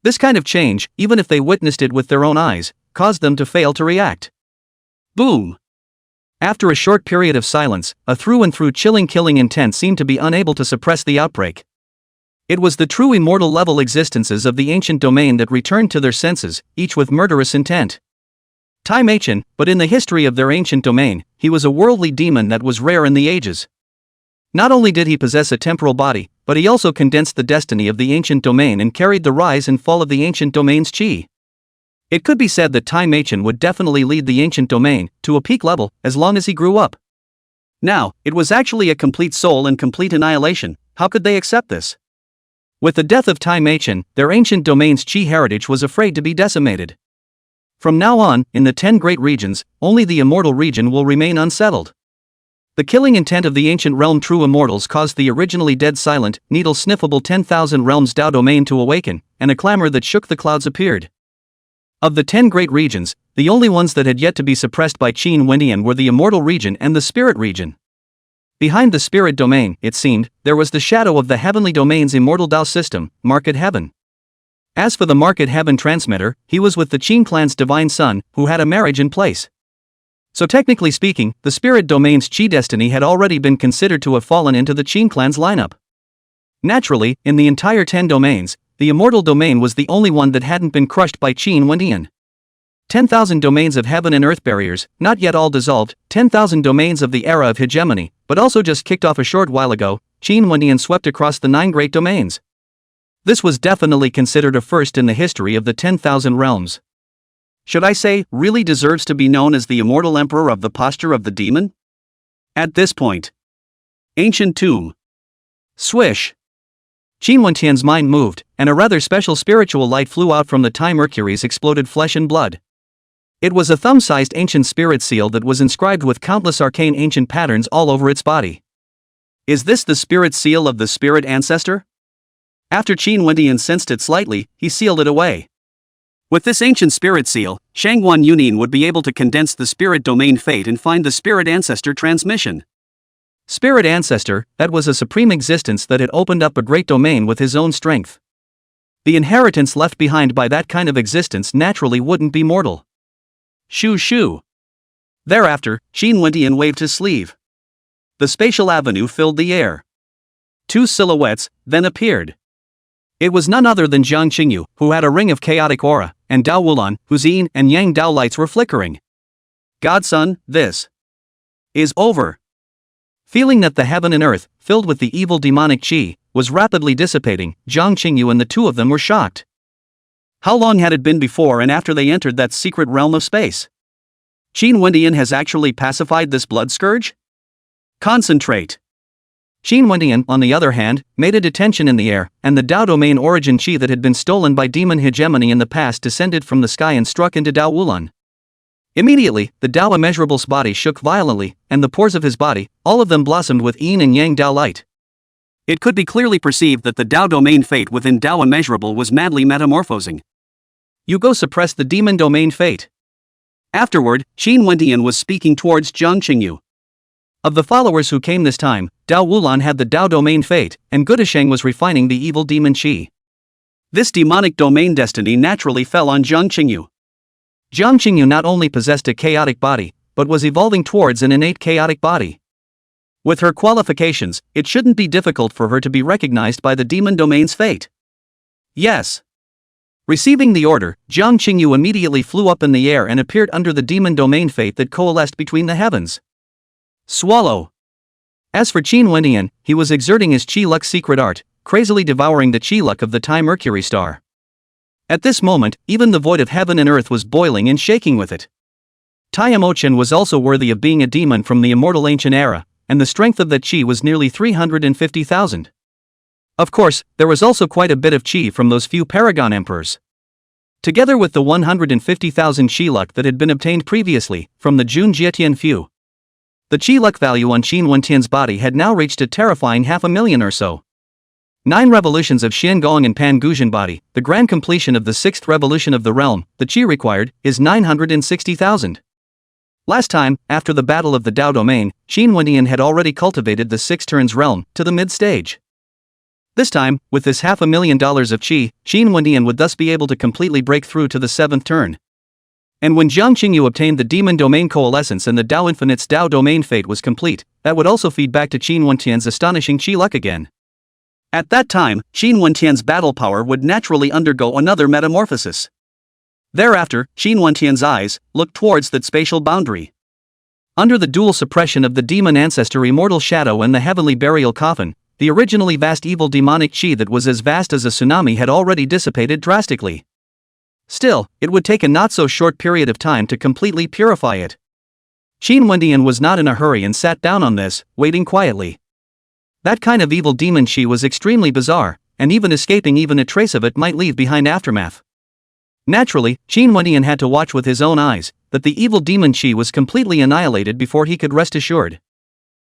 This kind of change, even if they witnessed it with their own eyes, caused them to fail to react. Boom! After a short period of silence, a through-and-through chilling killing intent seemed to be unable to suppress the outbreak. It was the true immortal-level existences of the ancient domain that returned to their senses, each with murderous intent. Tai Meichen, but in the history of their ancient domain, he was a worldly demon that was rare in the ages. Not only did he possess a temporal body, but he also condensed the destiny of the ancient domain and carried the rise and fall of the ancient domain's chi. It could be said that Tai Meichen would definitely lead the ancient domain to a peak level as long as he grew up. Now, it was actually a complete soul and complete annihilation. How could they accept this? With the death of Tai Meichen, their ancient domain's chi heritage was afraid to be decimated. From now on, in the 10 great regions, only the immortal region will remain unsettled. The killing intent of the ancient realm true immortals caused the originally dead silent, needle-sniffable 10,000 realms Dao domain to awaken, and a clamor that shook the clouds appeared. Of the 10 great regions, the only ones that had yet to be suppressed by Qin Wenyan were the immortal region and the spirit region. Behind the spirit domain, it seemed, there was the shadow of the heavenly domain's immortal Dao system, Market Heaven. As for the Market Heaven transmitter, he was with the Qin clan's divine son, who had a marriage in place. So technically speaking, the spirit domain's chi destiny had already been considered to have fallen into the Qin clan's lineup. Naturally, in the entire 10 domains, the immortal domain was the only one that hadn't been crushed by Qin Wenyan. 10,000 domains of heaven and earth barriers, not yet all dissolved, 10,000 domains of the era of hegemony, but also just kicked off a short while ago, Qin Wenyan swept across the 9 great domains. This was definitely considered a first in the history of the 10,000 realms. Should I say, really deserves to be known as the immortal emperor of the posture of the demon? At this point. Ancient tomb. Swish. Qin Wentian's mind moved, and a rather special spiritual light flew out from the Tai Mercury's exploded flesh and blood. It was a thumb-sized ancient spirit seal that was inscribed with countless arcane ancient patterns all over its body. Is this the spirit seal of the spirit ancestor? After Qin Wentian sensed it slightly, he sealed it away. With this ancient spirit seal, Shangguan Yunin would be able to condense the spirit domain fate and find the spirit ancestor transmission. Spirit ancestor, that was a supreme existence that had opened up a great domain with his own strength. The inheritance left behind by that kind of existence naturally wouldn't be mortal. Shoo shoo. Thereafter, Qin Wentian waved his sleeve. The spatial avenue filled the air. 2 silhouettes then appeared. It was none other than Jiang Qingyu, who had a ring of chaotic aura, and Dao Wulan, whose yin and yang Dao lights were flickering. Godson, this is over. Feeling that the heaven and earth, filled with the evil demonic chi, was rapidly dissipating, Jiang Qingyu and the two of them were shocked. How long had it been before and after they entered that secret realm of space? Qin Wentian has actually pacified this blood scourge? Concentrate. Qin Wentian, on the other hand, made a detention in the air, and the Dao domain origin chi that had been stolen by demon hegemony in the past descended from the sky and struck into Dao Wulan. Immediately, the Dao immeasurable's body shook violently, and the pores of his body, all of them blossomed with yin and yang Dao light. It could be clearly perceived that the Dao domain fate within Dao immeasurable was madly metamorphosing. You go suppress the demon domain fate. Afterward, Qin Wentian was speaking towards Jiang Qingyu. Of the followers who came this time, Dao Wulan had the Dao domain fate, and Gudasheng was refining the evil demon chi. This demonic domain destiny naturally fell on Jiang Qingyu. Jiang Qingyu not only possessed a chaotic body, but was evolving towards an innate chaotic body. With her qualifications, it shouldn't be difficult for her to be recognized by the demon domain's fate. Yes. Receiving the order, Jiang Qingyu immediately flew up in the air and appeared under the demon domain fate that coalesced between the heavens. Swallow. As for Qin Wentian, he was exerting his Qi Luck secret art, crazily devouring the Qi Luck of the Tai Mercury star. At this moment, even the void of heaven and earth was boiling and shaking with it. Tai Amo-chan was also worthy of being a demon from the immortal ancient era, and the strength of that chi was nearly 350,000. Of course, there was also quite a bit of chi from those few paragon emperors. Together with the 150,000 chi luck that had been obtained previously from the Jun Jietian few. The chi luck value on Qin Wentian's body had now reached a terrifying 500,000 or so. 9 revolutions of Xian Gong and Pan Guzhen body, the grand completion of the 6th revolution of the realm, the chi required, is 960,000. Last time, after the battle of the Dao domain, Qin Wentian had already cultivated the 6 turns realm to the mid-stage. This time, with this $500,000 of chi, Qin Wentian would thus be able to completely break through to the 7th turn. And when Jiang Qingyu obtained the Demon Domain Coalescence and the Dao Infinite's Dao Domain Fate was complete, that would also feed back to Qin Wentian's astonishing chi luck again. At that time, Qin Wentian's battle power would naturally undergo another metamorphosis. Thereafter, Qin Wentian's eyes looked towards that spatial boundary. Under the dual suppression of the demon ancestor Immortal Shadow and the heavenly burial coffin, the originally vast evil demonic chi that was as vast as a tsunami had already dissipated drastically. Still, it would take a not-so-short period of time to completely purify it. Qin Wentian was not in a hurry and sat down on this, waiting quietly. That kind of evil demon chi was extremely bizarre, and even escaping even a trace of it might leave behind aftermath. Naturally, Qin Wentian had to watch with his own eyes that the evil demon chi was completely annihilated before he could rest assured.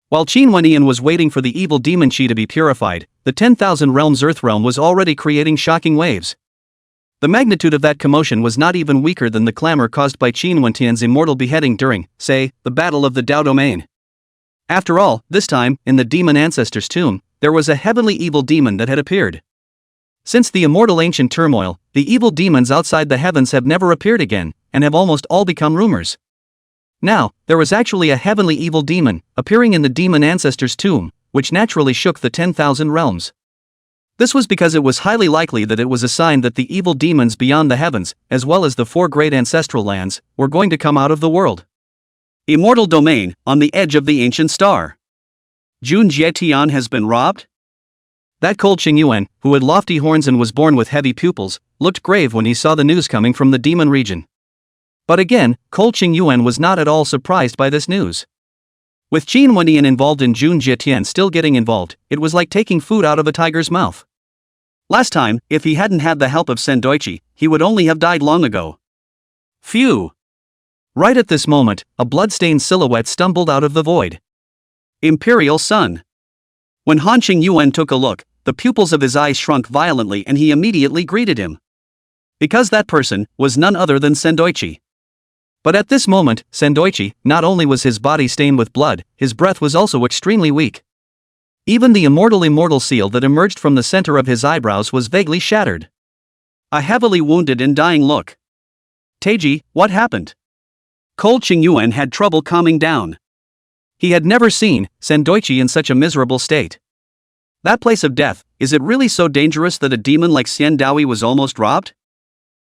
While Qin Wentian was waiting for the evil demon chi to be purified, the 10,000 Realms Earth realm was already creating shocking waves. The magnitude of that commotion was not even weaker than the clamor caused by Qin Wentian's immortal beheading during, say, the Battle of the Dao Domain. After all, this time, in the demon ancestor's tomb, there was a heavenly evil demon that had appeared. Since the immortal ancient turmoil, the evil demons outside the heavens have never appeared again, and have almost all become rumors. Now, there was actually a heavenly evil demon, appearing in the demon ancestor's tomb, which naturally shook the 10,000 realms. This was because it was highly likely that it was a sign that the evil demons beyond the heavens, as well as the 4 great ancestral lands, were going to come out of the world. Immortal domain, on the edge of the ancient star. Jun Jietian has been robbed? That cold Qingyuan, who had lofty horns and was born with heavy pupils, looked grave when he saw the news coming from the demon region. But again, cold Qingyuan was not at all surprised by this news. With Qin Wentian involved and Jun Jietian still getting involved, it was like taking food out of a tiger's mouth. Last time, if he hadn't had the help of Sendoichi, he would only have died long ago. Phew! Right at this moment, a blood-stained silhouette stumbled out of the void. Imperial Sun. When Han Qingyuan took a look, the pupils of his eyes shrunk violently and he immediately greeted him. Because that person was none other than Sendoichi. But at this moment, Sendoichi, not only was his body stained with blood, his breath was also extremely weak. Even the immortal seal that emerged from the center of his eyebrows was vaguely shattered. A heavily wounded and dying look. Teiji, what happened? Cold Qingyuan had trouble calming down. He had never seen Sendoichi in such a miserable state. That place of death, is it really so dangerous that a demon like Xian Daoyi was almost robbed?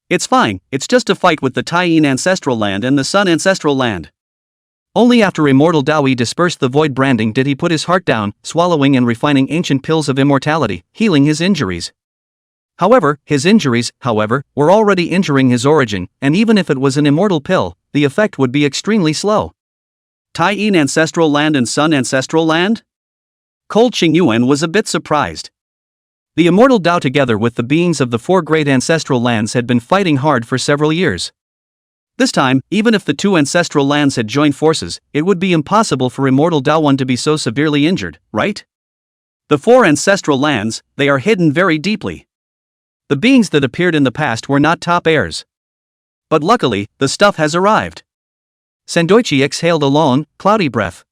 It's fine, it's just a fight with the Taiyin ancestral land and the Sun ancestral land. Only after Immortal Daoyi dispersed the void branding did he put his heart down, swallowing and refining ancient pills of immortality, healing his injuries. However, his injuries, were already injuring his origin, and even if it was an immortal pill, the effect would be extremely slow. Taiyin ancestral land and Sun ancestral land? Cold Qingyuan was a bit surprised. The immortal Dao together with the beings of the 4 great ancestral lands had been fighting hard for several years. This time, even if the 2 ancestral lands had joined forces, it would be impossible for Immortal Dao 1 to be so severely injured, right? The 4 ancestral lands, they are hidden very deeply. The beings that appeared in the past were not top heirs. But luckily, the stuff has arrived. Sendoichi exhaled a long, cloudy breath.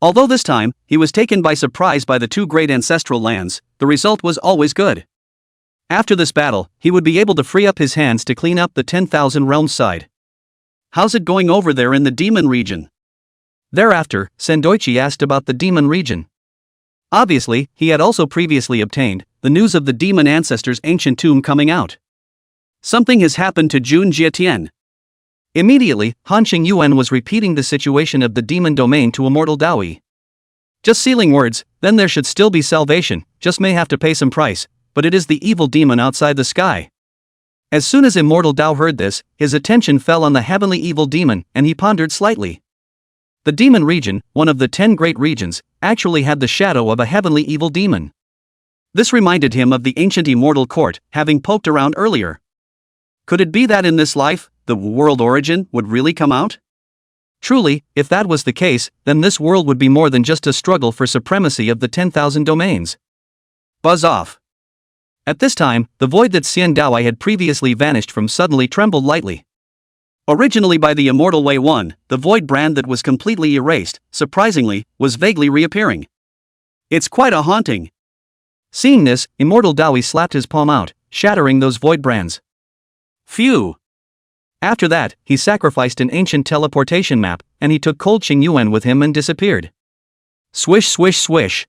Although this time, he was taken by surprise by the 2 great ancestral lands, the result was always good. After this battle, he would be able to free up his hands to clean up the 10,000 realms side. How's it going over there in the demon region? Thereafter, Sendoichi asked about the demon region. Obviously, he had also previously obtained the news of the demon ancestor's ancient tomb coming out. Something has happened to Jun Jietian. Immediately, Han Qingyuan was repeating the situation of the demon domain to Immortal Daoyi. Just sealing words, then there should still be salvation, just may have to pay some price, but it is the evil demon outside the sky. As soon as Immortal Dao heard this, his attention fell on the heavenly evil demon, and he pondered slightly. The demon region, one of the 10 great regions, actually had the shadow of a heavenly evil demon. This reminded him of the ancient immortal court, having poked around earlier. Could it be that in this life, the world origin would really come out? Truly, if that was the case, then this world would be more than just a struggle for supremacy of the 10,000 domains. Buzz off. At this time, the void that Xian Daowei had previously vanished from suddenly trembled lightly. Originally by the Immortal Way 1, the void brand that was completely erased, surprisingly, was vaguely reappearing. It's quite a haunting. Seeing this, Immortal Daowei slapped his palm out, shattering those void brands. Phew! After that, he sacrificed an ancient teleportation map, and he took Cold Qing Yuan with him and disappeared. Swish swish swish.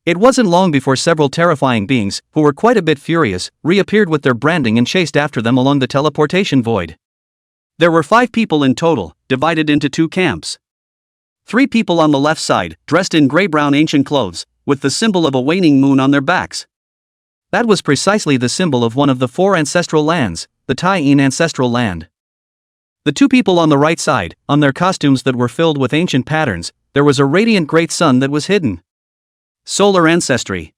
It wasn't long before several terrifying beings, who were quite a bit furious, reappeared with their branding and chased after them along the teleportation void. There were 5 people in total, divided into 2 camps. 3 people on the left side, dressed in gray-brown ancient clothes, with the symbol of a waning moon on their backs. That was precisely the symbol of one of the 4 ancestral lands, the Tai-Yin ancestral land. The 2 people on the right side, on their costumes that were filled with ancient patterns, there was a radiant great sun that was hidden. Solar ancestry.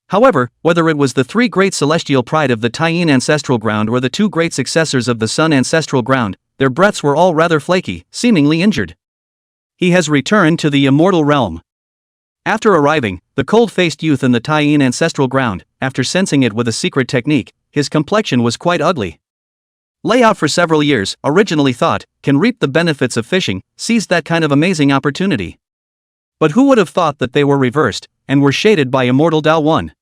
However, whether it was the 3 great celestial pride of the Tai-Yin ancestral ground or the 2 great successors of the sun ancestral ground, their breaths were all rather flaky, seemingly injured. He has returned to the immortal realm. After arriving, the cold-faced youth in the Tai-Yin ancestral ground, after sensing it with a secret technique, his complexion was quite ugly. Lay out for several years, originally thought, can reap the benefits of fishing, seized that kind of amazing opportunity. But who would have thought that they were reversed, and were shaded by Immortal Dao 1?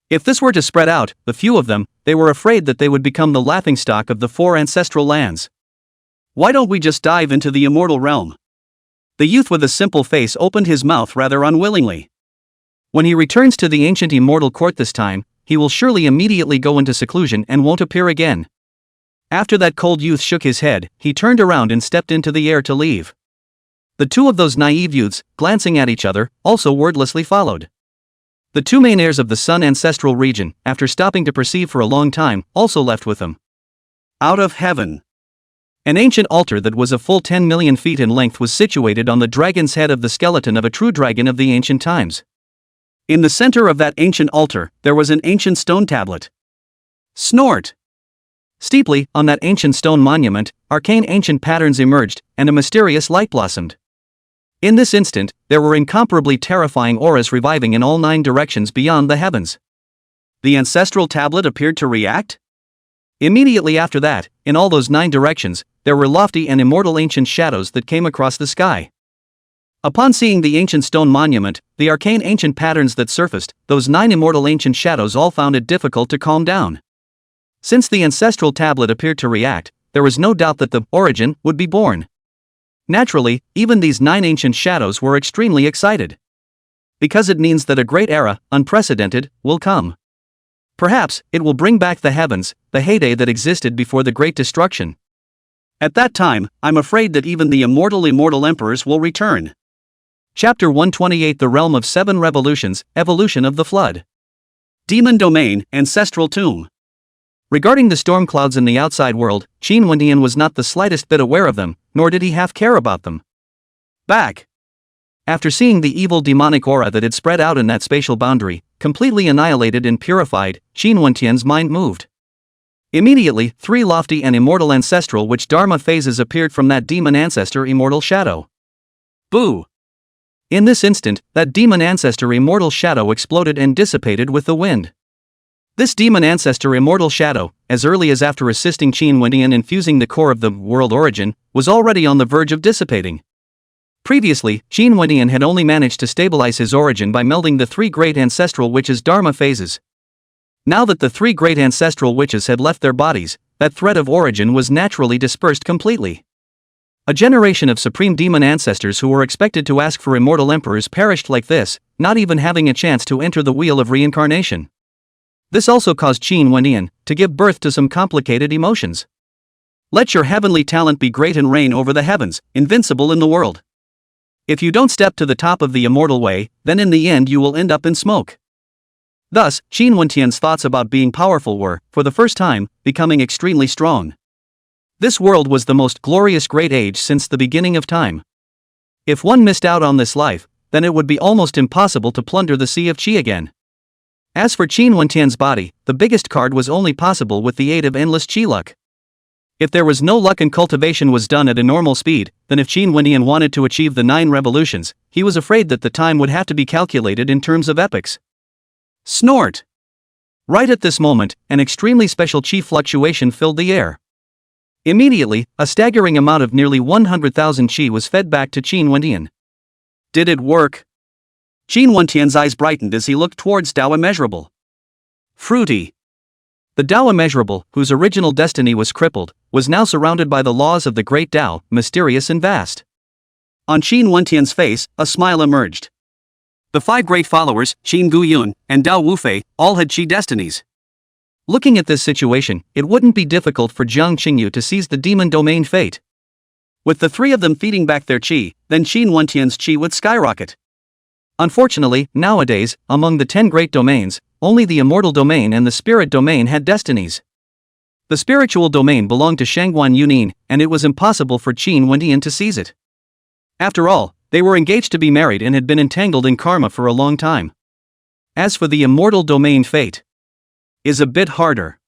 If this were to spread out, the few of them, they were afraid that they would become the laughingstock of the 4 ancestral lands. Why don't we just dive into the immortal realm? The youth with a simple face opened his mouth rather unwillingly. When he returns to the ancient immortal court this time, he will surely immediately go into seclusion and won't appear again. After that cold youth shook his head, he turned around and stepped into the air to leave. The 2 of those naive youths, glancing at each other, also wordlessly followed. The 2 main heirs of the Sun ancestral region, after stopping to perceive for a long time, also left with him. Out of heaven. An ancient altar that was a full 10 million feet in length was situated on the dragon's head of the skeleton of a true dragon of the ancient times. In the center of that ancient altar, there was an ancient stone tablet. Snort! Steeply, on that ancient stone monument, arcane ancient patterns emerged, and a mysterious light blossomed. In this instant, there were incomparably terrifying auras reviving in all 9 directions beyond the heavens. The ancestral tablet appeared to react? Immediately after that, in all those 9 directions, there were lofty and immortal ancient shadows that came across the sky. Upon seeing the ancient stone monument, the arcane ancient patterns that surfaced, those 9 immortal ancient shadows all found it difficult to calm down. Since the ancestral tablet appeared to react, there was no doubt that the origin would be born. Naturally, even these 9 ancient shadows were extremely excited. Because it means that a great era, unprecedented, will come. Perhaps, it will bring back the heavens, the heyday that existed before the Great Destruction. At that time, I'm afraid that even the immortal emperors will return. Chapter 128 The Realm of 7 Revolutions, Evolution of the Flood. Demon Domain, Ancestral Tomb. Regarding the storm clouds in the outside world, Qin Wendian was not the slightest bit aware of them, nor did he half care about them. Back. After seeing the evil demonic aura that had spread out in that spatial boundary, completely annihilated and purified, Qin Wendian's mind moved. Immediately, 3 lofty and immortal ancestral witch dharma phases appeared from that demon ancestor immortal shadow. Boo! In this instant, that demon ancestor immortal shadow exploded and dissipated with the wind. This demon ancestor immortal shadow, as early as after assisting Qin Wendian in fusing the core of the world origin, was already on the verge of dissipating. Previously, Qin Wendian had only managed to stabilize his origin by melding the 3 great ancestral witches' dharma phases. Now that the 3 great ancestral witches had left their bodies, that thread of origin was naturally dispersed completely. A generation of supreme demon ancestors who were expected to ask for immortal emperors perished like this, not even having a chance to enter the wheel of reincarnation. This also caused Qin Wendian to give birth to some complicated emotions. Let your heavenly talent be great and reign over the heavens, invincible in the world. If you don't step to the top of the immortal way, then in the end you will end up in smoke. Thus, Qin Wentian's thoughts about being powerful were, for the first time, becoming extremely strong. This world was the most glorious great age since the beginning of time. If one missed out on this life, then it would be almost impossible to plunder the Sea of Qi again. As for Qin Wentian's body, the biggest card was only possible with the aid of endless Qi luck. If there was no luck and cultivation was done at a normal speed, then if Qin Wentian wanted to achieve the 9 revolutions, he was afraid that the time would have to be calculated in terms of epochs. Snort! Right at this moment, an extremely special Qi fluctuation filled the air. Immediately, a staggering amount of nearly 100,000 Qi was fed back to Qin Wentian. Did it work? Qin Wentian's eyes brightened as he looked towards Tao Immeasurable. Fruity. The Tao Immeasurable, whose original destiny was crippled, was now surrounded by the laws of the great Tao, mysterious and vast. On Qin Wentian's face, a smile emerged. The 5 great followers, Qin Guyun and Dao Wufei, all had Qi destinies. Looking at this situation, it wouldn't be difficult for Jiang Qingyu to seize the demon domain fate. With the 3 of them feeding back their Qi, then Qin Wentian's Qi would skyrocket. Unfortunately, nowadays, among the 10 great domains, only the immortal domain and the spirit domain had destinies. The spiritual domain belonged to Shangguan Yunin, and it was impossible for Qin Wentian to seize it. After all, they were engaged to be married and had been entangled in karma for a long time. As for the immortal domain fate, is a bit harder.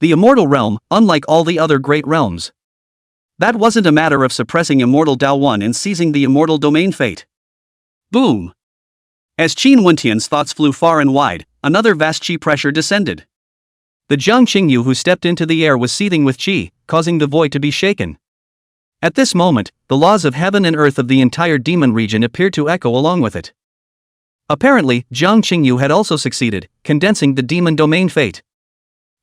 The immortal realm, unlike all the other great realms. That wasn't a matter of suppressing immortal Dao 1 and seizing the immortal domain fate. Boom! As Qin Wentian's thoughts flew far and wide, another vast Qi pressure descended. The Jiang Qingyu who stepped into the air was seething with Qi, causing the void to be shaken. At this moment, the laws of heaven and earth of the entire demon region appeared to echo along with it. Apparently, Jiang Qingyu had also succeeded, condensing the demon domain fate.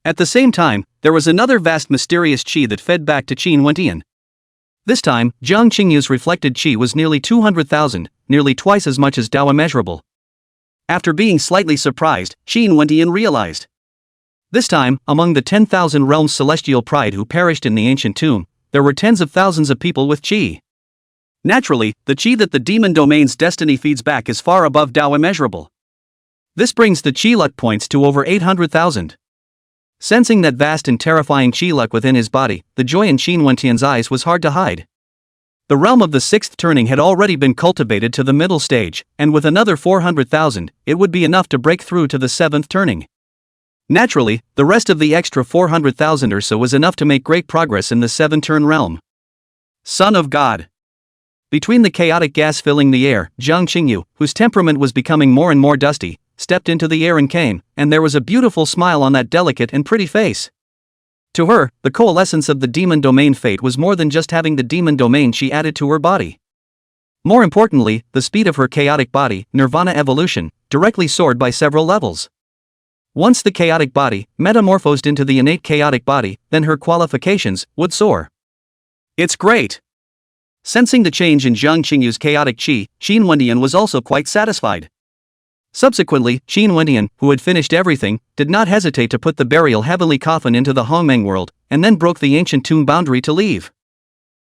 At the same time, there was another vast mysterious Qi that fed back to Qin Wentian. This time, Jiang Qingyu's reflected Qi was nearly 200,000, nearly twice as much as Tao Immeasurable. After being slightly surprised, Qin Wentian realized. This time, among the 10,000 realms celestial pride who perished in the ancient tomb, there were tens of thousands of people with Qi. Naturally, the Qi that the demon domain's destiny feeds back is far above Tao Immeasurable. This brings the Qi luck points to over 800,000. Sensing that vast and terrifying Qi luck within his body, the joy in Qin Wentian's eyes was hard to hide. The realm of the 6th turning had already been cultivated to the middle stage, and with another 400,000, it would be enough to break through to the 7th turning. Naturally, the rest of the extra 400,000 or so was enough to make great progress in the 7th-turn realm. Son of God. Between the chaotic gas filling the air, Jiang Qingyu, whose temperament was becoming more and more dusty, stepped into the air and came, and there was a beautiful smile on that delicate and pretty face. To her, the coalescence of the demon domain fate was more than just having the demon domain she added to her body. More importantly, the speed of her chaotic body, nirvana evolution, directly soared by several levels. Once the chaotic body metamorphosed into the innate chaotic body, then her qualifications would soar. It's great! Sensing the change in Jiang Qingyu's chaotic qi, Qin Wentian was also quite satisfied. Subsequently, Qin Wentian, who had finished everything, did not hesitate to put the burial heavenly coffin into the Hongmeng world, and then broke the ancient tomb boundary to leave.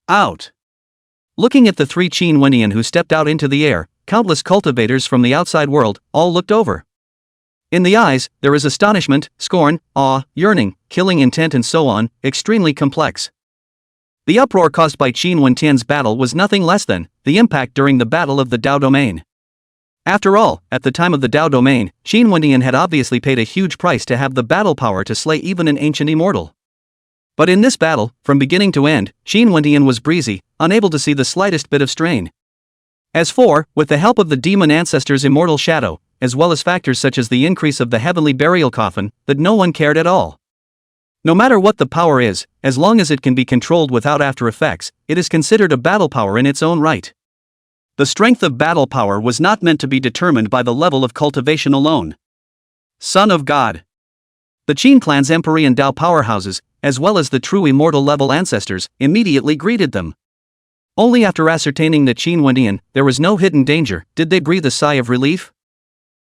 Out! Looking at the 3 Qin Wentian who stepped out into the air, countless cultivators from the outside world all looked over. In the eyes, there is astonishment, scorn, awe, yearning, killing intent and so on, extremely complex. The uproar caused by Qin Wentian's battle was nothing less than the impact during the battle of the Dao domain. After all, at the time of the Dao domain, Qin Wentian had obviously paid a huge price to have the battle power to slay even an ancient immortal. But in this battle, from beginning to end, Qin Wentian was breezy, unable to see the slightest bit of strain. As for, with the help of the demon ancestor's immortal shadow, as well as factors such as the increase of the heavenly burial coffin, that no one cared at all. No matter what the power is, as long as it can be controlled without after effects, it is considered a battle power in its own right. The strength of battle power was not meant to be determined by the level of cultivation alone. Son of God. The Qin clan's Emperor and Dao powerhouses, as well as the true immortal level ancestors, immediately greeted them. Only after ascertaining that Qin Wentian, there was no hidden danger, did they breathe a sigh of relief.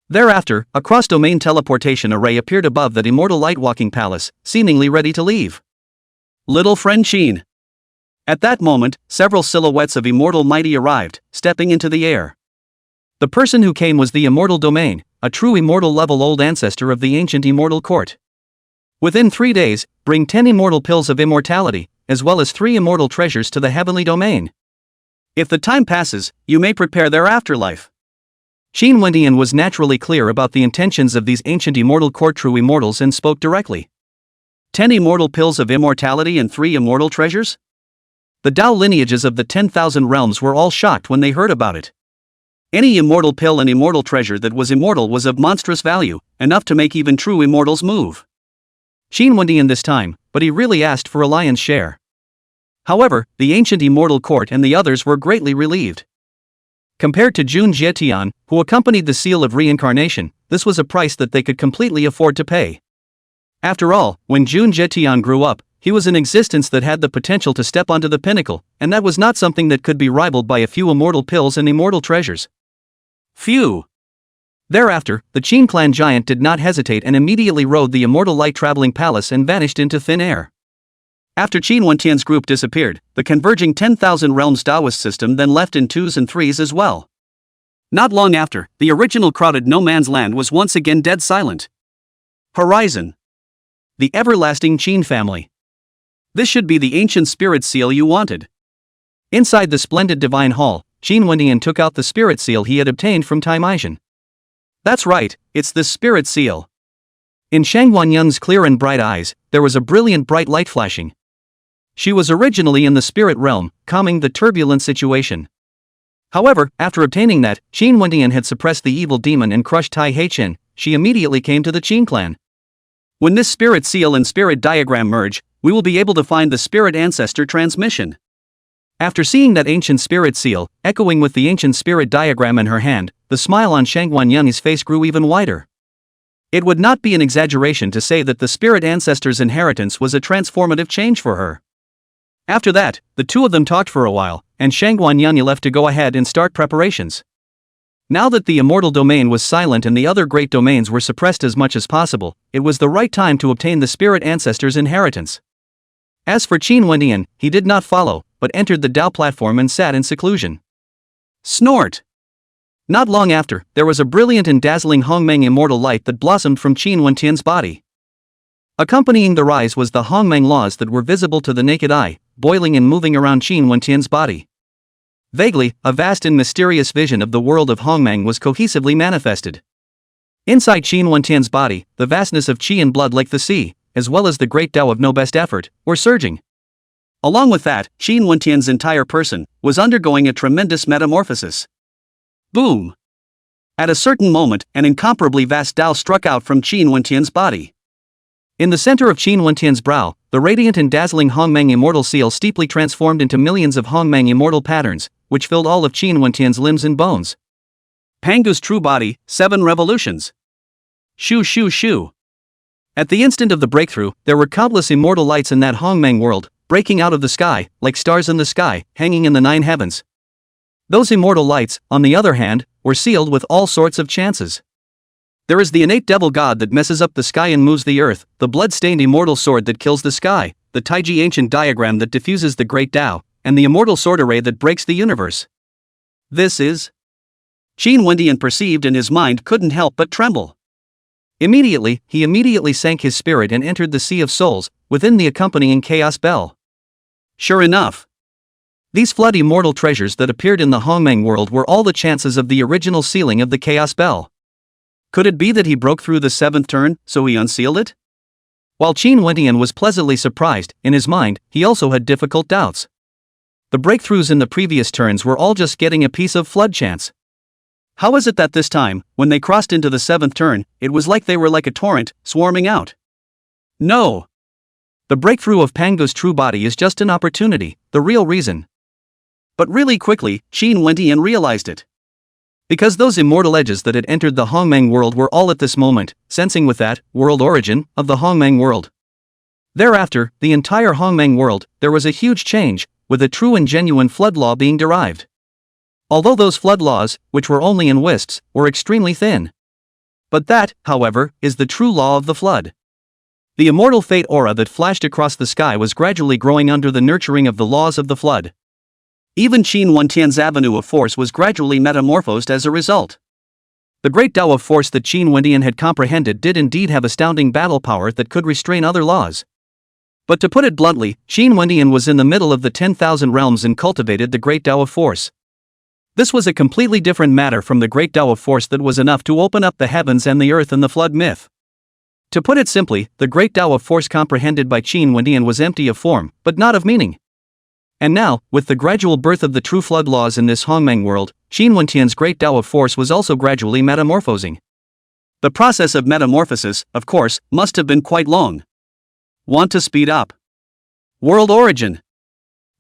Thereafter, a cross-domain teleportation array appeared above that immortal light-walking palace, seemingly ready to leave. Little friend Qin. At that moment, several silhouettes of immortal mighty arrived, stepping into the air. The person who came was the immortal domain, a true immortal level old ancestor of the ancient immortal court. Within 3 days, bring 10 immortal pills of immortality, as well as 3 immortal treasures to the heavenly domain. If the time passes, you may prepare their afterlife. Qin Wendian was naturally clear about the intentions of these ancient immortal court true immortals and spoke directly. 10 immortal pills of immortality and 3 immortal treasures? The Tao lineages of the 10,000 realms were all shocked when they heard about it. Any immortal pill and immortal treasure that was immortal was of monstrous value, enough to make even true immortals move. Qin Wendian this time, but he really asked for a lion's share. However, the ancient immortal court and the others were greatly relieved. Compared to Jun Jietian, who accompanied the seal of reincarnation, this was a price that they could completely afford to pay. After all, when Jun Jietian grew up, he was an existence that had the potential to step onto the pinnacle, and that was not something that could be rivaled by a few immortal pills and immortal treasures. Phew! Thereafter, the Qin clan giant did not hesitate and immediately rode the immortal light traveling palace and vanished into thin air. After Qin Wentian's group disappeared, the converging 10,000 realms Taoist system then left in 2s and 3s as well. Not long after, the original crowded no man's land was once again dead silent. Horizon. The everlasting Qin family. This should be the ancient spirit seal you wanted. Inside the splendid divine hall, Qin Wendian took out the spirit seal he had obtained from Tai Meishan. That's right, it's the spirit seal. In Shang Guanyun's clear and bright eyes, there was a brilliant bright light flashing. She was originally in the spirit realm, calming the turbulent situation. However, after obtaining that, Qin Wendian had suppressed the evil demon and crushed Tai Heichen, she immediately came to the Qin clan. When this spirit seal and spirit diagram merge, we will be able to find the spirit ancestor transmission. After seeing that ancient spirit seal, echoing with the ancient spirit diagram in her hand, the smile on Shang Guanyun's face grew even wider. It would not be an exaggeration to say that the spirit ancestor's inheritance was a transformative change for her. After that, the two of them talked for a while, and Shang Guanyun left to go ahead and start preparations. Now that the immortal domain was silent and the other great domains were suppressed as much as possible, it was the right time to obtain the spirit ancestor's inheritance. As for Qin Wendian, he did not follow, but entered the Tao platform and sat in seclusion. Snort! Not long after, there was a brilliant and dazzling Hongmeng immortal light that blossomed from Qin Wentian's body. Accompanying the rise was the Hongmeng laws that were visible to the naked eye, boiling and moving around Qin Wentian's body. Vaguely, a vast and mysterious vision of the world of Hongmeng was cohesively manifested. Inside Qin Wentian's body, the vastness of qi and blood like the sea, as well as the great Tao of no best effort, were surging. Along with that, Qin Wentian's entire person was undergoing a tremendous metamorphosis. Boom! At a certain moment, an incomparably vast Tao struck out from Qin Wentian's body. In the center of Qin Wentian's brow, the radiant and dazzling Hongmeng immortal seal steeply transformed into millions of Hongmeng immortal patterns, which filled all of Qin Wentian's limbs and bones. Pangu's true body, 7 revolutions. Shoo shoo shoo. At the instant of the breakthrough, there were countless immortal lights in that Hongmeng world, breaking out of the sky, like stars in the sky, hanging in the 9 heavens. Those immortal lights, on the other hand, were sealed with all sorts of chances. There is the innate devil god that messes up the sky and moves the earth, the blood-stained immortal sword that kills the sky, the Taiji ancient diagram that diffuses the great Tao, and the immortal sword array that breaks the universe. This is... Qin Wendian perceived and his mind couldn't help but tremble. Immediately, he sank his spirit and entered the Sea of Souls, within the accompanying Chaos Bell. Sure enough. These flood immortal treasures that appeared in the Hongmeng world were all the chances of the original sealing of the Chaos Bell. Could it be that he broke through the 7th turn, so he unsealed it? While Qin Wendian was pleasantly surprised, in his mind, he also had difficult doubts. The breakthroughs in the previous turns were all just getting a piece of flood chance. How is it that this time, when they crossed into the 7th turn, it was like they were like a torrent, swarming out? No! The breakthrough of Pangu's true body is just an opportunity, the real reason. But really quickly, Qin Wendian realized it. Because those immortal edges that had entered the Hongmeng world were all at this moment, sensing with that world origin of the Hongmeng world. Thereafter, the entire Hongmeng world, there was a huge change, with a true and genuine flood law being derived. Although those flood laws, which were only in wisps, were extremely thin. But that, however, is the true law of the flood. The immortal fate aura that flashed across the sky was gradually growing under the nurturing of the laws of the flood. Even Qin Wentian's avenue of force was gradually metamorphosed as a result. The great Tao of force that Qin Wentian had comprehended did indeed have astounding battle power that could restrain other laws. But to put it bluntly, Qin Wentian was in the middle of the 10,000 realms and cultivated the great Tao of force. This was a completely different matter from the great Tao of force that was enough to open up the heavens and the earth in the flood myth. To put it simply, the great Tao of force comprehended by Qin Wentian was empty of form, but not of meaning. And now, with the gradual birth of the true flood laws in this Hongmeng world, Qin Wentian's great Tao of force was also gradually metamorphosing. The process of metamorphosis, of course, must have been quite long. Want to speed up? World origin.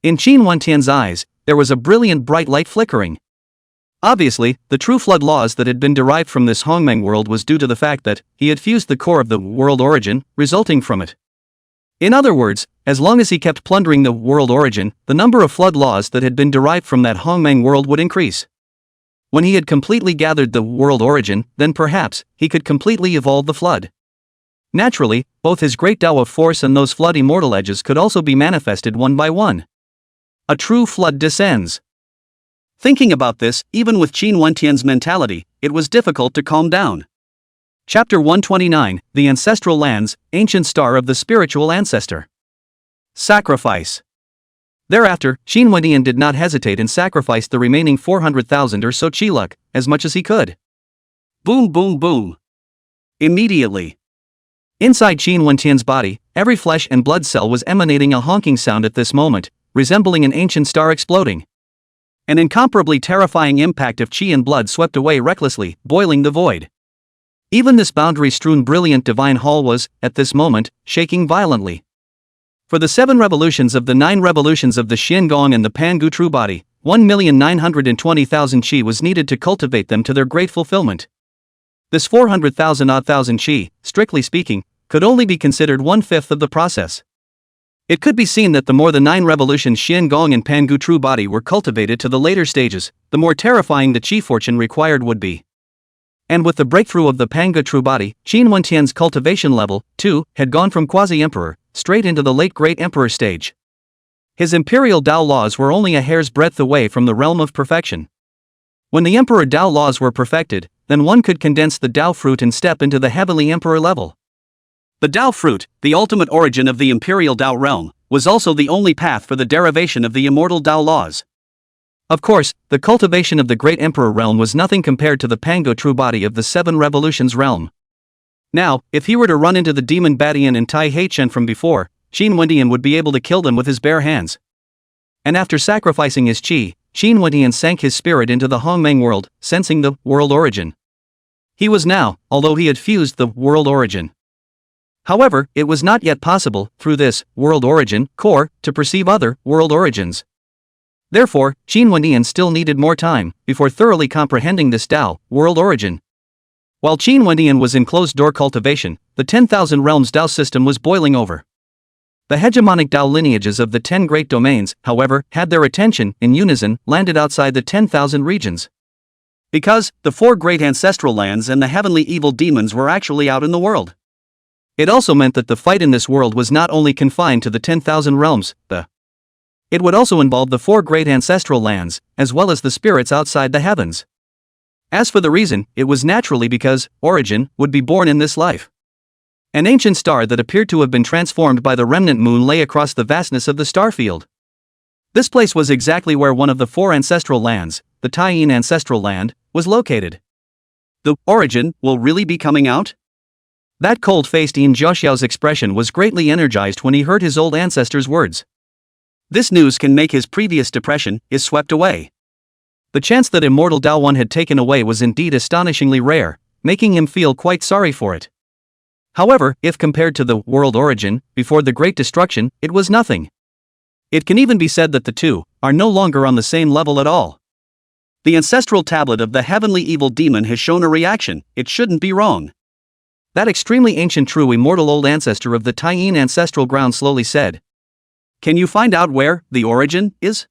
In Qin Wentian's eyes, there was a brilliant bright light flickering. Obviously, the true flood laws that had been derived from this Hongmeng world was due to the fact that he had fused the core of the world origin, resulting from it. In other words, as long as he kept plundering the world origin, the number of flood laws that had been derived from that Hongmeng world would increase. When he had completely gathered the world origin, then perhaps he could completely evolve the flood. Naturally, both his great Tao of force and those flood immortal edges could also be manifested one by one. A true flood descends. Thinking about this, even with Qin Wentian's mentality, it was difficult to calm down. Chapter 129, The Ancestral Lands, Ancient Star of the Spiritual Ancestor. Sacrifice. Thereafter, Qin Wentian did not hesitate and sacrificed the remaining 400,000 or so Qiluk, as much as he could. Boom boom boom. Immediately. Inside Qin Wentian's body, every flesh and blood cell was emanating a honking sound at this moment, resembling an ancient star exploding. An incomparably terrifying impact of qi and blood swept away recklessly, boiling the void. Even this boundary-strewn brilliant divine hall was, at this moment, shaking violently. For the 7 revolutions of the 9 revolutions of the Xian Gong and the Pangu true body, 1,920,000 qi was needed to cultivate them to their great fulfillment. This 400,000 odd thousand qi, strictly speaking, could only be considered 1/5 of the process. It could be seen that the more the 9 revolutions Xian Gong and Pangu true body were cultivated to the later stages, the more terrifying the qi fortune required would be. And with the breakthrough of the Pangu true body, Qin Wentian's cultivation level, too, had gone from quasi-emperor, straight into the late great emperor stage. His imperial Tao laws were only a hair's breadth away from the realm of perfection. When the emperor Tao laws were perfected, then one could condense the Tao fruit and step into the heavenly emperor level. The Tao fruit, the ultimate origin of the imperial Tao realm, was also the only path for the derivation of the immortal Tao laws. Of course, the cultivation of the great emperor realm was nothing compared to the Pangu true body of the 7 revolutions realm. Now, if he were to run into the demon Badian and Tai Heichen from before, Qin Wentian would be able to kill them with his bare hands. And after sacrificing his qi, Qin Wentian sank his spirit into the Hongmeng world, sensing the world origin. He was now, although he had fused the world origin. However, it was not yet possible, through this world origin core, to perceive other world origins. Therefore, Qin Wentian still needed more time before thoroughly comprehending this Tao world origin. While Qin Wentian was in closed-door cultivation, the 10,000 realms Tao system was boiling over. The hegemonic Tao lineages of the 10 great domains, however, had their attention, in unison, landed outside the 10,000 regions. Because the 4 great ancestral lands and the heavenly evil demons were actually out in the world. It also meant that the fight in this world was not only confined to the 10,000 realms, it would also involve the 4 great ancestral lands, as well as the spirits outside the heavens. As for the reason, it was naturally because origin would be born in this life. An ancient star that appeared to have been transformed by the remnant moon lay across the vastness of the star field. This place was exactly where one of the 4 ancestral lands, the Taiyin ancestral land, was located. The origin will really be coming out? That cold-faced Yin Jiaoxiao's expression was greatly energized when he heard his old ancestor's words. This news can make his previous depression is swept away. The chance that immortal Tao One had taken away was indeed astonishingly rare, making him feel quite sorry for it. However, if compared to the world origin, before the Great Destruction, it was nothing. It can even be said that the two are no longer on the same level at all. The ancestral tablet of the heavenly evil demon has shown a reaction, it shouldn't be wrong. That extremely ancient true immortal old ancestor of the Taiyin ancestral ground slowly said. Can you find out where the origin is?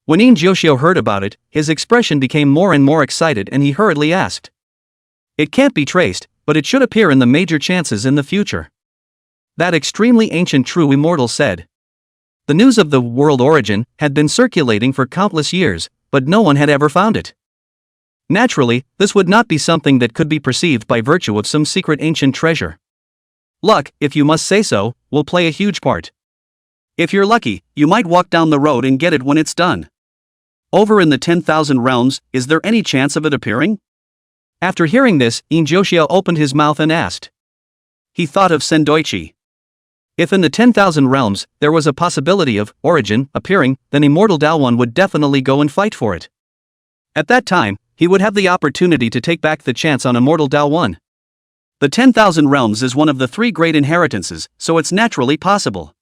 When Yin Jiaoxiao heard about it, his expression became more and more excited and he hurriedly asked. It can't be traced, but it should appear in the major chances in the future. That extremely ancient true immortal said. The news of the world origin had been circulating for countless years, but no one had ever found it. Naturally, this would not be something that could be perceived by virtue of some secret ancient treasure. Luck, if you must say so, will play a huge part. If you're lucky, you might walk down the road and get it when it's done. Over in the 10,000 realms, is there any chance of it appearing? After hearing this, Injoshio opened his mouth and asked. He thought of Sendoichi. If in the 10,000 realms, there was a possibility of origin appearing, then Immortal Daowon would definitely go and fight for it. At that time, he would have the opportunity to take back the chance on Immortal Daowon. The 10,000 realms is one of the 3 great inheritances, so it's naturally possible.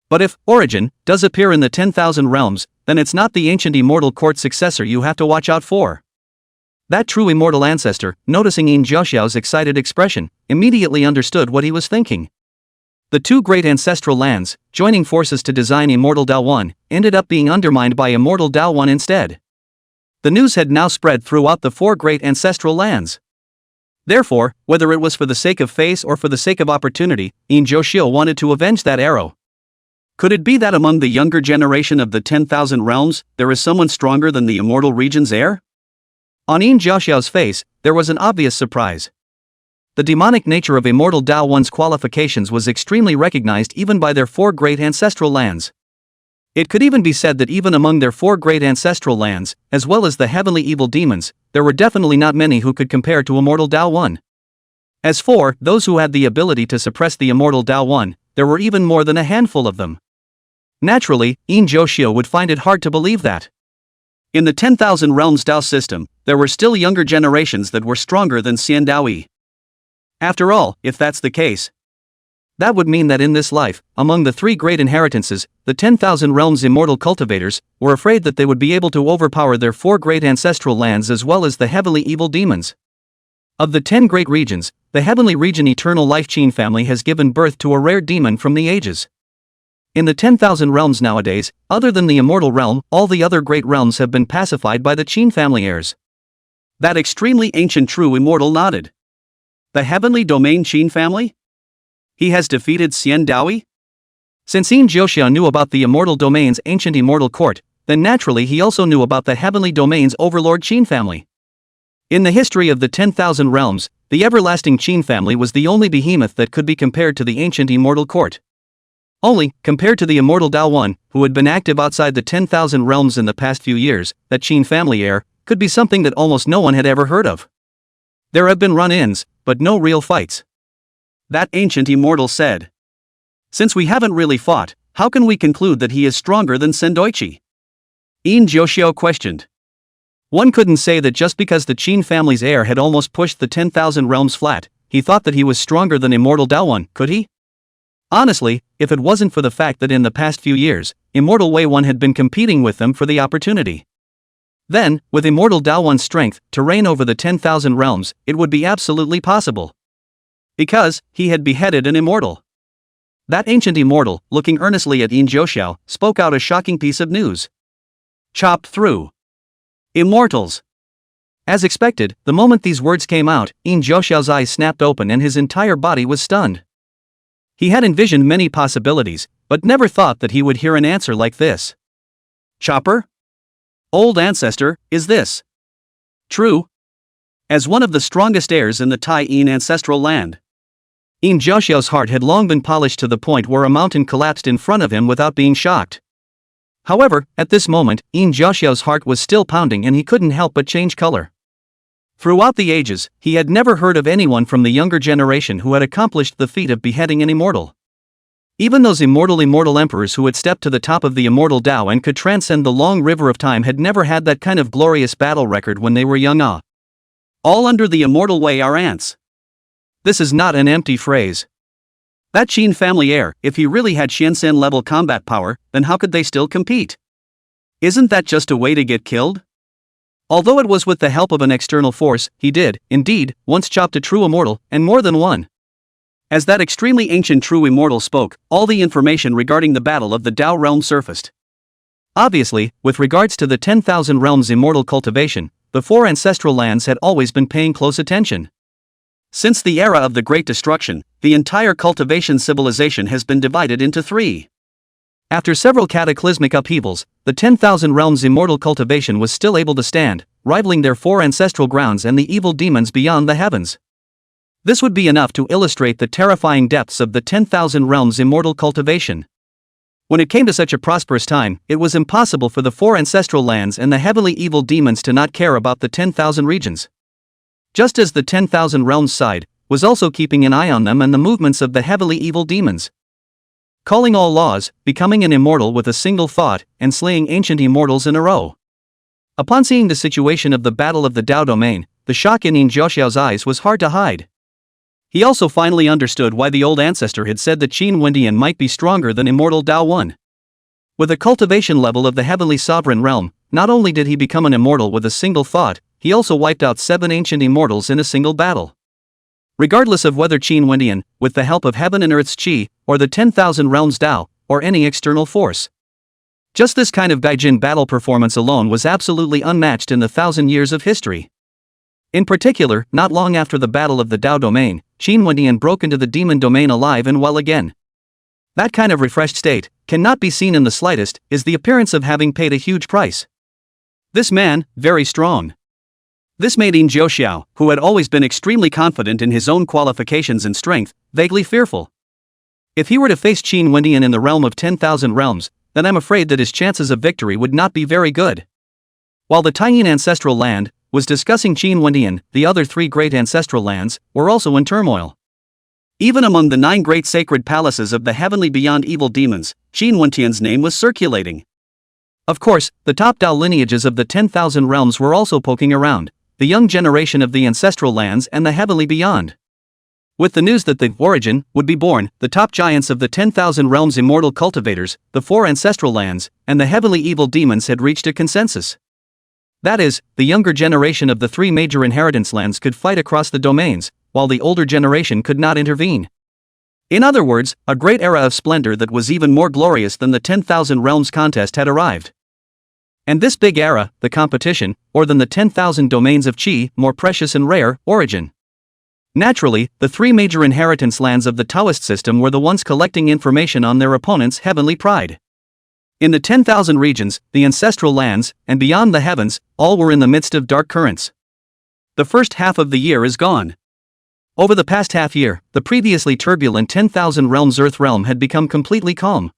But if origin does appear in the 10,000 realms, then it's not the ancient immortal court successor you have to watch out for. That true immortal ancestor, noticing Injoshio's excited expression, immediately understood what he was thinking. The 2 great ancestral lands, joining forces to design Immortal Daowon, ended up being undermined by Immortal Daowon instead. The news had now spread throughout the 4 great ancestral lands. Therefore, whether it was for the sake of face or for the sake of opportunity, Injoshio wanted to avenge that arrow. Could it be that among the younger generation of the 10,000 realms, there is someone stronger than the immortal region's heir? On Injoshio's face, there was an obvious surprise. The demonic nature of Immortal Daowon's qualifications was extremely recognized even by their 4 great ancestral lands. It could even be said that even among their 4 great ancestral lands, as well as the heavenly evil demons, there were definitely not many who could compare to Immortal Daowon. As for those who had the ability to suppress the Immortal Daowon, there were even more than a handful of them. Naturally, Injoshio would find it hard to believe that. In the 10,000 realms Dao system, there were still younger generations that were stronger than Xian Daoyi. After all, if that's the case, that would mean that in this life, among the 3 great inheritances, the 10,000 realms immortal cultivators were afraid that they would be able to overpower their 4 great ancestral lands as well as the heavenly evil demons. Of the 10 great regions, the heavenly region Eternal Life Qin family has given birth to a rare demon from the ages. In the 10,000 realms nowadays, other than the immortal realm, all the other great realms have been pacified by the Qin family heirs. That extremely ancient true immortal nodded. The heavenly domain Qin family? He has defeated Xian Daoyi? Since Injoshio knew about the immortal domain's ancient immortal court, then naturally he also knew about the heavenly domain's overlord Qin family. In the history of the 10,000 realms, the everlasting Qin family was the only behemoth that could be compared to the ancient immortal court. Only, compared to the Immortal Daowon, who had been active outside the 10,000 realms in the past few years, that Qin family heir could be something that almost no one had ever heard of. There have been run-ins, but no real fights. That ancient immortal said. Since we haven't really fought, how can we conclude that he is stronger than Sendoichi? Injoshio questioned. One couldn't say that just because the Qin family's heir had almost pushed the 10,000 realms flat, he thought that he was stronger than Immortal Daowon, could he? Honestly, if it wasn't for the fact that in the past few years, Immortal Wei One had been competing with them for the opportunity. Then, with Immortal Daowon's strength to reign over the 10,000 realms, it would be absolutely possible. Because he had beheaded an immortal. That ancient immortal, looking earnestly at Injoshio, spoke out a shocking piece of news. Chopped through. Immortals. As expected, the moment these words came out, Injoshio's eyes snapped open and his entire body was stunned. He had envisioned many possibilities, but never thought that he would hear an answer like this. Chopper? Old ancestor, is this true? As one of the strongest heirs in the Tai-In ancestral land. Injoshio's heart had long been polished to the point where a mountain collapsed in front of him without being shocked. However, at this moment, Injoshio's heart was still pounding and he couldn't help but change color. Throughout the ages, he had never heard of anyone from the younger generation who had accomplished the feat of beheading an immortal. Even those immortal emperors who had stepped to the top of the immortal Dao and could transcend the long river of time had never had that kind of glorious battle record when they were young. All under the immortal way are ants. This is not an empty phrase. That Qin family heir, if he really had Xiansen level combat power, then how could they still compete? Isn't that just a way to get killed? Although it was with the help of an external force, he did, indeed, once chopped a true immortal, and more than one. As that extremely ancient true immortal spoke, all the information regarding the battle of the Dao realm surfaced. Obviously, with regards to the 10,000 realms immortal cultivation, the 4 ancestral lands had always been paying close attention. Since the era of the Great Destruction, the entire cultivation civilization has been divided into 3. After several cataclysmic upheavals, the 10,000 Realms' immortal cultivation was still able to stand, rivaling their 4 ancestral grounds and the evil demons beyond the heavens. This would be enough to illustrate the terrifying depths of the 10,000 Realms' immortal cultivation. When it came to such a prosperous time, it was impossible for the 4 ancestral lands and the heavily evil demons to not care about the 10,000 regions. Just as the 10,000 Realms side was also keeping an eye on them and the movements of the heavily evil demons. Calling all laws, becoming an immortal with a single thought, and slaying ancient immortals in a row. Upon seeing the situation of the Battle of the Dao Domain, the shock in Yin Jiaoxiao's eyes was hard to hide. He also finally understood why the old ancestor had said that Qin Wendian might be stronger than immortal Dao 1. With a cultivation level of the heavenly sovereign realm, not only did he become an immortal with a single thought, he also wiped out 7 ancient immortals in a single battle. Regardless of whether Qin Wendian, with the help of heaven and earth's qi, or the 10,000 realms Dao, or any external force. Just this kind of gaijin battle performance alone was absolutely unmatched in the 1,000 years of history. In particular, not long after the Battle of the Dao Domain, Qin Wendian broke into the demon domain alive and well again. That kind of refreshed state, cannot be seen in the slightest, is the appearance of having paid a huge price. This man, very strong. This made Yin Jiaoxiao, who had always been extremely confident in his own qualifications and strength, vaguely fearful. If he were to face Qin Wendian in the realm of 10,000 realms, then I'm afraid that his chances of victory would not be very good. While the Taiyin ancestral land was discussing Qin Wendian, the other 3 great ancestral lands were also in turmoil. Even among the 9 great sacred palaces of the heavenly beyond evil demons, Qin Wendian's name was circulating. Of course, the top Dao lineages of the 10,000 realms were also poking around, the young generation of the ancestral lands and the heavenly beyond. With the news that the origin would be born, the top giants of the 10,000 realms immortal cultivators, the 4 ancestral lands, and the heavenly evil demons had reached a consensus. That is, the younger generation of the 3 major inheritance lands could fight across the domains, while the older generation could not intervene. In other words, a great era of splendor that was even more glorious than the 10,000 realms contest had arrived. And this big era, the competition, or than the 10,000 domains of qi, more precious and rare, origin. Naturally, the 3 major inheritance lands of the Taoist system were the ones collecting information on their opponents' heavenly pride. In the 10,000 regions, the ancestral lands, and beyond the heavens, all were in the midst of dark currents. The first half of the year is gone. Over the past half year, the previously turbulent 10,000 realms Earth realm had become completely calm.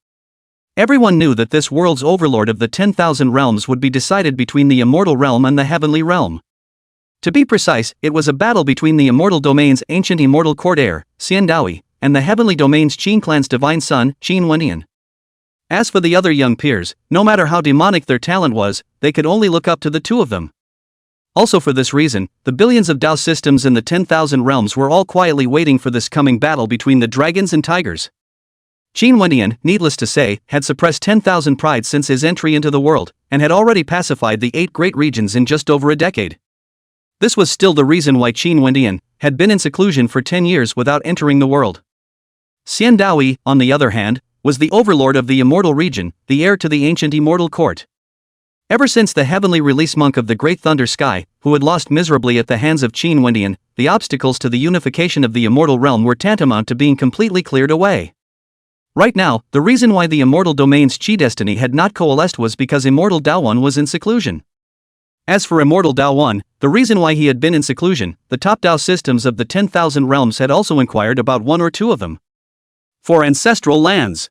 Everyone knew that this world's overlord of the 10,000 realms would be decided between the immortal realm and the heavenly realm. To be precise, it was a battle between the immortal domain's ancient immortal court heir, Xian Daoyi, and the heavenly domain's Qin clan's divine son, Qin Wendian. As for the other young peers, no matter how demonic their talent was, they could only look up to the 2 of them. Also for this reason, the billions of Dao systems in the 10,000 realms were all quietly waiting for this coming battle between the dragons and tigers. Qin Wendian, needless to say, had suppressed 10,000 pride since his entry into the world, and had already pacified the 8 great regions in just over a decade. This was still the reason why Qin Wendian had been in seclusion for 10 years without entering the world. Xian Daoyi, on the other hand, was the overlord of the immortal region, the heir to the ancient immortal court. Ever since the heavenly release monk of the Great Thunder Sky, who had lost miserably at the hands of Qin Wendian, the obstacles to the unification of the immortal realm were tantamount to being completely cleared away. Right now, the reason why the immortal domain's qi destiny had not coalesced was because immortal Dao 1 was in seclusion. As for immortal Dao 1, the reason why he had been in seclusion, the top Dao systems of the 10,000 realms had also inquired about 1 or 2 of them. For ancestral lands.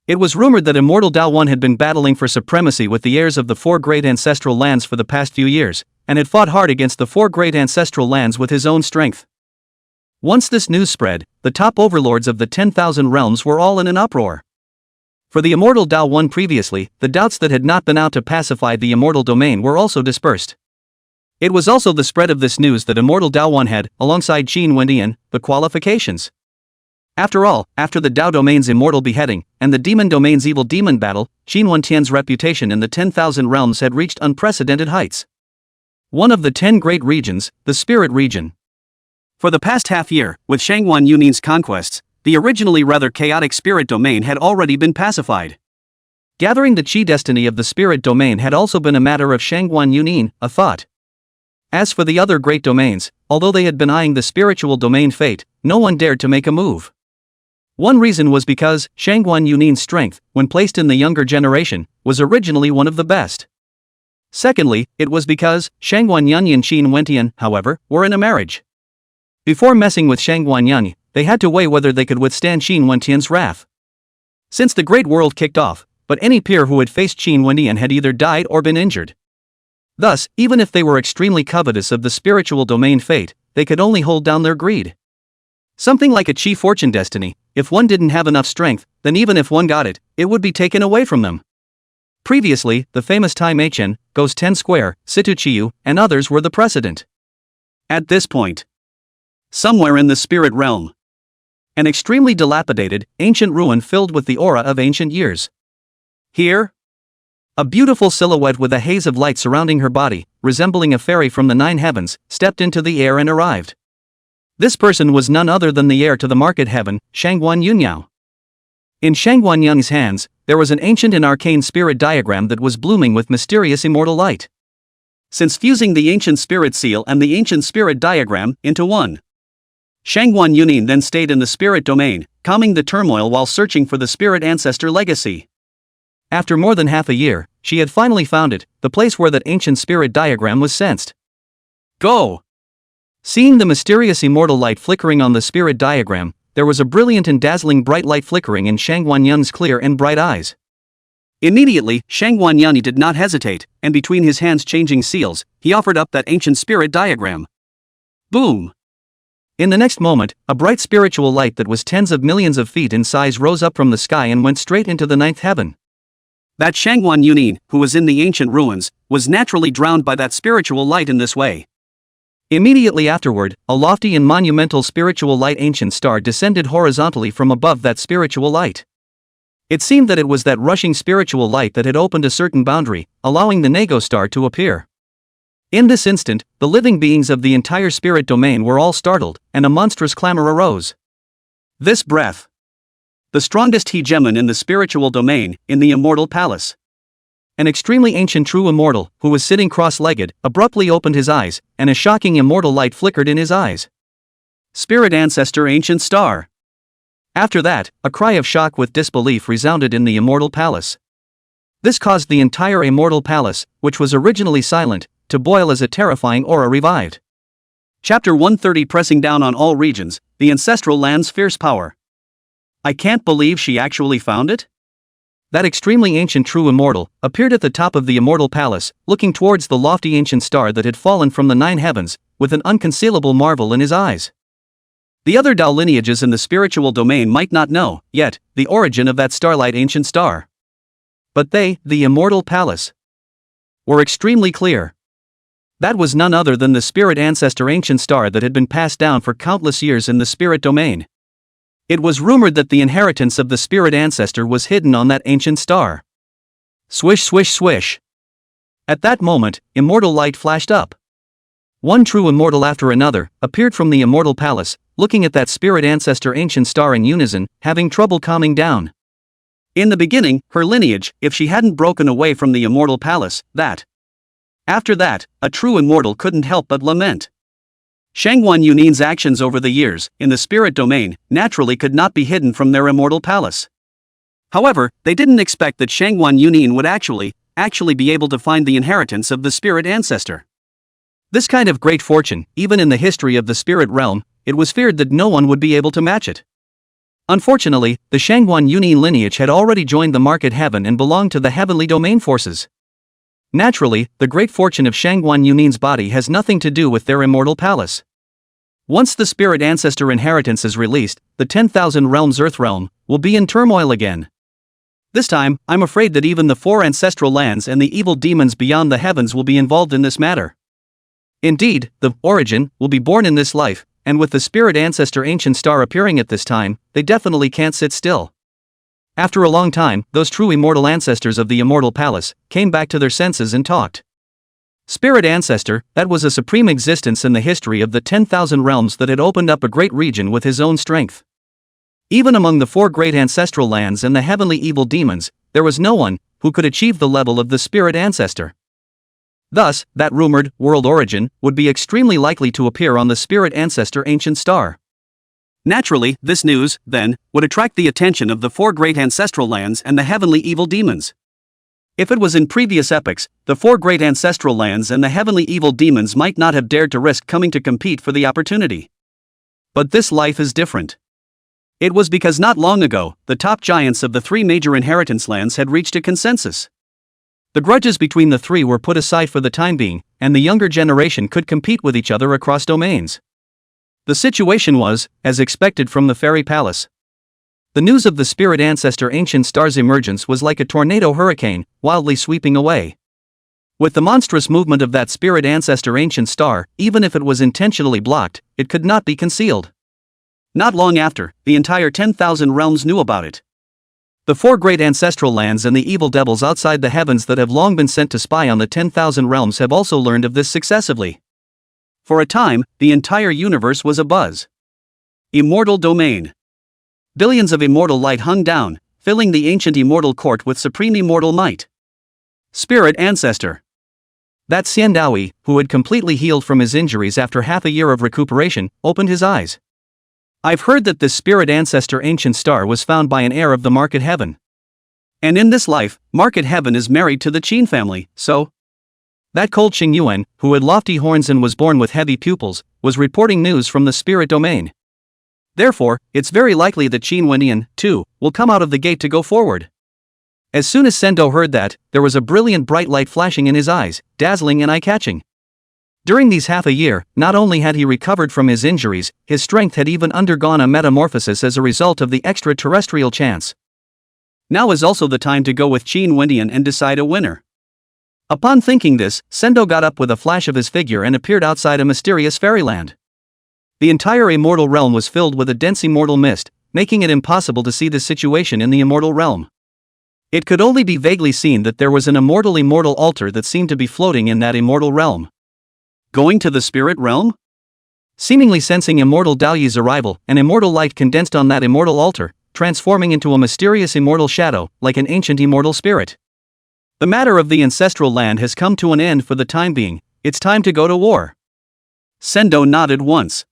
It was rumored that immortal Dao 1 had been battling for supremacy with the heirs of the 4 great ancestral lands for the past few years, and had fought hard against the 4 great ancestral lands with his own strength. Once this news spread, the top overlords of the 10,000 realms were all in an uproar. For the immortal Dao 1 previously, the doubts that had not been out to pacify the immortal domain were also dispersed. It was also the spread of this news that immortal Dao 1 had, alongside Qin Wendian, the qualifications. After all, after the Dao domain's immortal beheading, and the demon domain's evil demon battle, Qin Wendian's reputation in the 10,000 realms had reached unprecedented heights. One of the 10 great regions, the spirit region. For the past half year, with Shangguan Yunin's conquests, the originally rather chaotic spirit domain had already been pacified. Gathering the qi destiny of the spirit domain had also been a matter of Shangguan Yunin, a thought. As for the other great domains, although they had been eyeing the spiritual domain fate, no one dared to make a move. One reason was because Shangguan Yunin's strength, when placed in the younger generation, was originally one of the best. Secondly, it was because Shangguan Yun and Qin Wentian, however, were in a marriage. Before messing with Shangguan Yun, they had to weigh whether they could withstand Qin Wentian's wrath. Since the Great World kicked off, but any peer who had faced Qin Wentian had either died or been injured. Thus, even if they were extremely covetous of the spiritual domain fate, they could only hold down their greed. Something like a Qi fortune destiny: if one didn't have enough strength, then even if one got it, it would be taken away from them. Previously, the famous Tai Meichen, Goes 10 Square, Situ Chiyu, and others were the precedent. At this point, somewhere in the spirit realm, an extremely dilapidated, ancient ruin filled with the aura of ancient years. Here, a beautiful silhouette with a haze of light surrounding her body, resembling a fairy from the 9 heavens, stepped into the air and arrived. This person was none other than the heir to the market heaven, Shangguan Yunyao. In Shangguan Yun's hands, there was an ancient and arcane spirit diagram that was blooming with mysterious immortal light. Since fusing the ancient spirit seal and the ancient spirit diagram into one, Shangguan Yunin then stayed in the spirit domain, calming the turmoil while searching for the spirit ancestor legacy. After more than half a year, she had finally found it, the place where that ancient spirit diagram was sensed. Go! Seeing the mysterious immortal light flickering on the spirit diagram, there was a brilliant and dazzling bright light flickering in Shangguan Yun's clear and bright eyes. Immediately, Shangguan Yun did not hesitate, and between his hands changing seals, he offered up that ancient spirit diagram. Boom! In the next moment, a bright spiritual light that was tens of millions of feet in size rose up from the sky and went straight into the 9th heaven. That Shangguan Yunin, who was in the ancient ruins, was naturally drowned by that spiritual light in this way. Immediately afterward, a lofty and monumental spiritual light ancient star descended horizontally from above that spiritual light. It seemed that it was that rushing spiritual light that had opened a certain boundary, allowing the Nago star to appear. In this instant, the living beings of the entire spirit domain were all startled, and a monstrous clamor arose. This breath, the strongest hegemon in the spiritual domain, in the immortal palace. An extremely ancient true immortal, who was sitting cross-legged, abruptly opened his eyes, and a shocking immortal light flickered in his eyes. Spirit ancestor ancient star. After that, a cry of shock with disbelief resounded in the immortal palace. This caused the entire immortal palace, which was originally silent, to boil as a terrifying aura revived. Chapter 130: Pressing down on all regions, the ancestral land's fierce power. I can't believe she actually found it? That extremely ancient true immortal appeared at the top of the immortal palace, looking towards the lofty ancient star that had fallen from the 9 heavens, with an unconcealable marvel in his eyes. The other Dao lineages in the spiritual domain might not know, yet, the origin of that starlight ancient star. But they, the immortal palace, were extremely clear. That was none other than the spirit ancestor ancient star that had been passed down for countless years in the spirit domain. It was rumored that the inheritance of the spirit ancestor was hidden on that ancient star. Swish swish swish. At that moment, immortal light flashed up. One true immortal after another appeared from the immortal palace, looking at that spirit ancestor ancient star in unison, having trouble calming down. In the beginning, her lineage, if she hadn't broken away from the immortal palace, that. After that, a true immortal couldn't help but lament. Shangguan Yunin's actions over the years, in the spirit domain, naturally could not be hidden from their immortal palace. However, they didn't expect that Shangguan Yunin would actually be able to find the inheritance of the spirit ancestor. This kind of great fortune, even in the history of the spirit realm, it was feared that no one would be able to match it. Unfortunately, the Shangguan Yunin lineage had already joined the market heaven and belonged to the heavenly domain forces. Naturally, the great fortune of Shangguan Yunin's body has nothing to do with their immortal palace. Once the spirit ancestor inheritance is released, the 10,000 realms Earth realm will be in turmoil again. This time, I'm afraid that even the 4 ancestral lands and the evil demons beyond the heavens will be involved in this matter. Indeed, the origin will be born in this life, and with the spirit ancestor ancient star appearing at this time, they definitely can't sit still. After a long time, those true immortal ancestors of the immortal palace came back to their senses and talked. Spirit ancestor, that was a supreme existence in the history of the 10,000 realms that had opened up a great region with his own strength. Even among the 4 great ancestral lands and the heavenly evil demons, there was no one who could achieve the level of the spirit ancestor. Thus, that rumored world origin would be extremely likely to appear on the spirit ancestor ancient star. Naturally, this news, then, would attract the attention of the four great ancestral lands and the heavenly evil demons. If it was in previous epochs, the four great ancestral lands and the heavenly evil demons might not have dared to risk coming to compete for the opportunity. But this life is different. It was because not long ago, the top giants of the three major inheritance lands had reached a consensus. The grudges between the three were put aside for the time being, and the younger generation could compete with each other across domains. The situation was, as expected from the fairy palace. The news of the spirit ancestor ancient star's emergence was like a tornado hurricane, wildly sweeping away. With the monstrous movement of that spirit ancestor ancient star, even if it was intentionally blocked, it could not be concealed. Not long after, the entire 10,000 realms knew about it. The four great ancestral lands and the evil devils outside the heavens that have long been sent to spy on the 10,000 realms have also learned of this successively. For a time, the entire universe was abuzz. Immortal domain. Billions of immortal light hung down, filling the ancient immortal court with supreme immortal might. Spirit ancestor. That Xiandaoi, who had completely healed from his injuries after half a year of recuperation, opened his eyes. I've heard that this spirit ancestor ancient star was found by an heir of the market heaven. And in this life, market heaven is married to the Qin family, so? That cold Xing Yuan, who had lofty horns and was born with heavy pupils, was reporting news from the spirit domain. Therefore, it's very likely that Qin Wendian, too, will come out of the gate to go forward. As soon as Sendo heard that, there was a brilliant bright light flashing in his eyes, dazzling and eye-catching. During these half a year, not only had he recovered from his injuries, his strength had even undergone a metamorphosis as a result of the extraterrestrial chance. Now is also the time to go with Qin Wendian and decide a winner. Upon thinking this, Sendo got up with a flash of his figure and appeared outside a mysterious fairyland. The entire immortal realm was filled with a dense immortal mist, making it impossible to see the situation in the immortal realm. It could only be vaguely seen that there was an immortal altar that seemed to be floating in that immortal realm. Going to the spirit realm? Seemingly sensing immortal Daoyi's arrival, an immortal light condensed on that immortal altar, transforming into a mysterious immortal shadow, like an ancient immortal spirit. The matter of the ancestral land has come to an end for the time being, it's time to go to war. Sendo nodded once.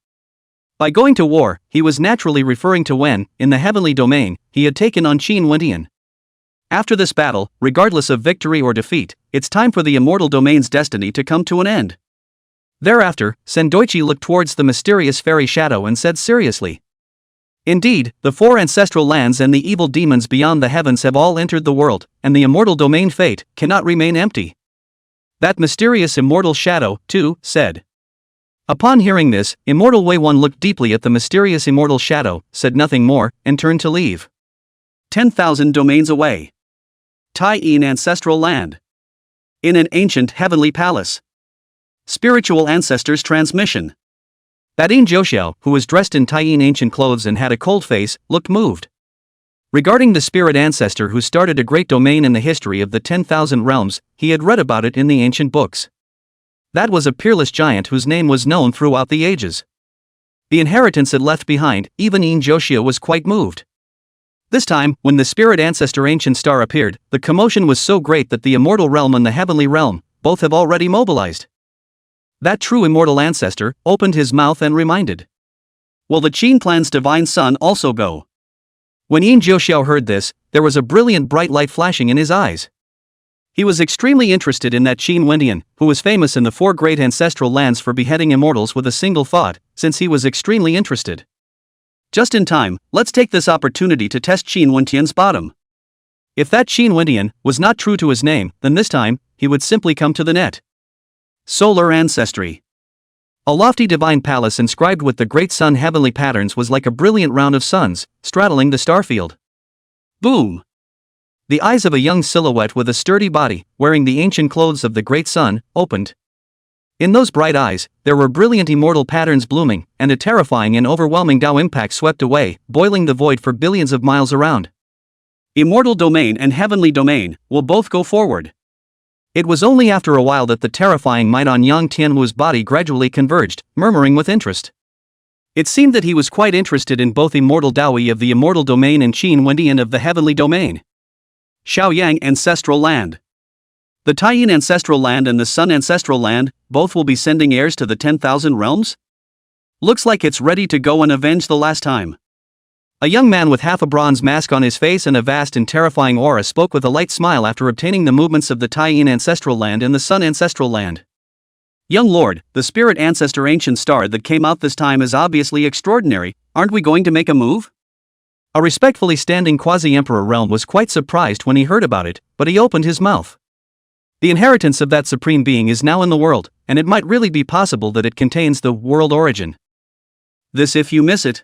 By going to war, he was naturally referring to when, in the heavenly domain, he had taken on Qin Wendian. After this battle, regardless of victory or defeat, it's time for the immortal domain's destiny to come to an end. Thereafter, Sendoichi looked towards the mysterious fairy shadow and said seriously. Indeed, the four ancestral lands and the evil demons beyond the heavens have all entered the world, and the immortal domain fate cannot remain empty. That mysterious immortal shadow, too, said. Upon hearing this, Immortal Wei One looked deeply at the mysterious immortal shadow, said nothing more, and turned to leave. 10,000 domains away. Tai-Yin ancestral land. In an ancient heavenly palace. Spiritual ancestors transmission. That Yin Zhouxiao, who was dressed in Tai-Yin ancient clothes and had a cold face, looked moved. Regarding the spirit ancestor who started a great domain in the history of the 10,000 realms, he had read about it in the ancient books. That was a peerless giant whose name was known throughout the ages. The inheritance it left behind, even Yin Zhouxiao was quite moved. This time, when the spirit ancestor ancient star appeared, the commotion was so great that the immortal realm and the heavenly realm, both have already mobilized. That true immortal ancestor opened his mouth and reminded. Will the Qin clan's divine son also go? When Yin Zhouxiao heard this, there was a brilliant bright light flashing in his eyes. He was extremely interested in that Qin Wendian, who was famous in the four great ancestral lands for beheading immortals with a single thought, since he was extremely interested. Just in time, let's take this opportunity to test Qin Wendian's bottom. If that Qin Wendian was not true to his name, then this time, he would simply come to the net. Solar ancestry. A lofty divine palace inscribed with the great sun heavenly patterns was like a brilliant round of suns, straddling the starfield. Boom! The eyes of a young silhouette with a sturdy body, wearing the ancient clothes of the great sun, opened. In those bright eyes, there were brilliant immortal patterns blooming, and a terrifying and overwhelming Tao impact swept away, boiling the void for billions of miles around. Immortal domain and heavenly domain will both go forward. It was only after a while that the terrifying might on Yang Tianlu's body gradually converged, murmuring with interest. It seemed that he was quite interested in both immortal Daoi of the immortal domain and Qin Wendian of the heavenly domain. Xiaoyang ancestral land. The Tai-Yin ancestral land and the Sun ancestral land, both will be sending heirs to the 10,000 realms? Looks like it's ready to go and avenge the last time. A young man with half a bronze mask on his face and a vast and terrifying aura spoke with a light smile after obtaining the movements of the Tai-In ancestral land and the Sun ancestral land. Young lord, the spirit ancestor ancient star that came out this time is obviously extraordinary. Aren't we going to make a move? A respectfully standing quasi-emperor realm was quite surprised when he heard about it, but he opened his mouth. The inheritance of that supreme being is now in the world, and it might really be possible that it contains the world origin. This if you miss it.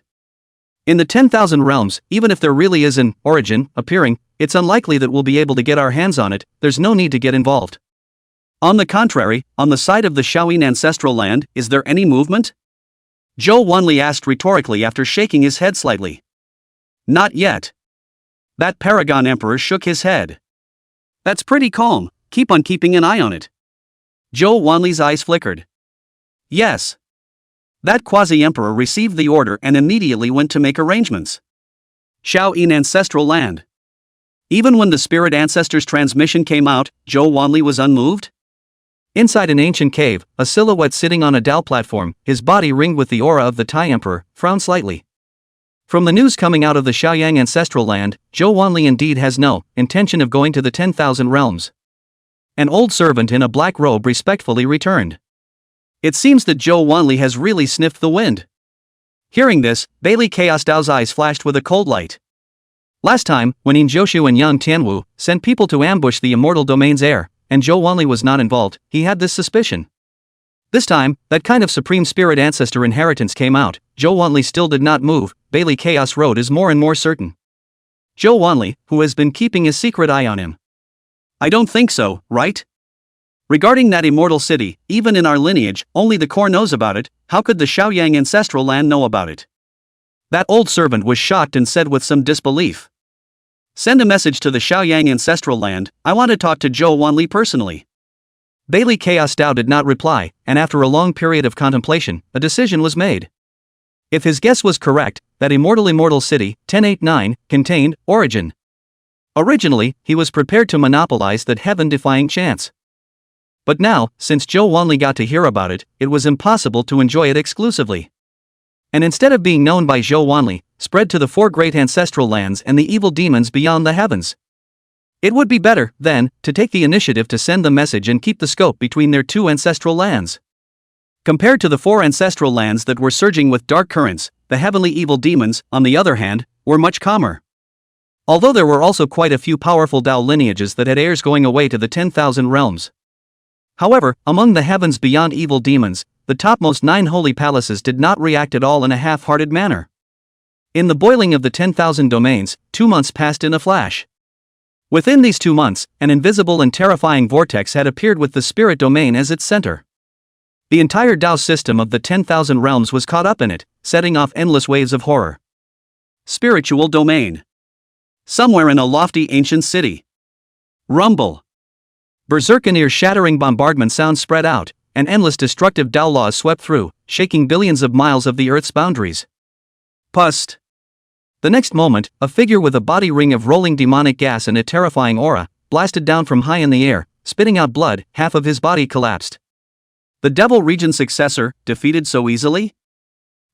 In the 10,000 realms, even if there really is an origin appearing, it's unlikely that we'll be able to get our hands on it. There's no need to get involved. On the contrary, on the side of the Shaoyin ancestral land, is there any movement? Zhou Wanli asked rhetorically after shaking his head slightly. Not yet. That paragon emperor shook his head. That's pretty calm, keep on keeping an eye on it. Zhou Wanli's eyes flickered. Yes. That quasi-emperor received the order and immediately went to make arrangements. Shaoyin ancestral land. Even when the spirit ancestor's transmission came out, Zhou Wanli was unmoved? Inside an ancient cave, a silhouette sitting on a Dao platform, his body ringed with the aura of the Tai Emperor, frowned slightly. From the news coming out of the Shaoyang ancestral land, Zhou Wanli indeed has no intention of going to the 10,000 realms. An old servant in a black robe respectfully returned. It seems that Zhou Wanli has really sniffed the wind. Hearing this, Bailey Chaos Dao's eyes flashed with a cold light. Last time, when Yin Zhoushu and Yang Tianwu sent people to ambush the immortal domain's heir, and Zhou Wanli was not involved, he had this suspicion. This time, that kind of supreme spirit ancestor inheritance came out. Zhou Wanli still did not move. Bailey Chaos Road is more and more certain. Zhou Wanli, who has been keeping a secret eye on him. I don't think so, right? Regarding that immortal city, even in our lineage, only the core knows about it. How could the Shaoyang ancestral land know about it? That old servant was shocked and said with some disbelief. Send a message to the Shaoyang ancestral land. I want to talk to Zhou Wanli personally. Bailey Chaos Dao did not reply, and after a long period of contemplation, a decision was made. If his guess was correct, that immortal city, 1089, contained origin. Originally, he was prepared to monopolize that heaven-defying chance. But now, since Zhou Wanli got to hear about it, it was impossible to enjoy it exclusively. And instead of being known by Zhou Wanli, spread to the 4 great ancestral lands and the evil demons beyond the heavens. It would be better, then, to take the initiative to send the message and keep the scope between their 2 ancestral lands. Compared to the 4 ancestral lands that were surging with dark currents, the heavenly evil demons, on the other hand, were much calmer. Although there were also quite a few powerful Dao lineages that had heirs going away to the 10,000 realms. However, among the heavens beyond evil demons, the topmost 9 holy palaces did not react at all in a half-hearted manner. In the boiling of the 10,000 domains, 2 months passed in a flash. Within these 2 months, an invisible and terrifying vortex had appeared with the spirit domain as its center. The entire Dao system of the 10,000 realms was caught up in it, setting off endless waves of horror. Spiritual domain. Somewhere in a lofty ancient city. Rumble. Berserk and ear-shattering bombardment sounds spread out, and endless destructive Dao laws swept through, shaking billions of miles of the Earth's boundaries. Pust. The next moment, a figure with a body ring of rolling demonic gas and a terrifying aura, blasted down from high in the air, spitting out blood. Half of his body collapsed. The Devil Region's successor, defeated so easily?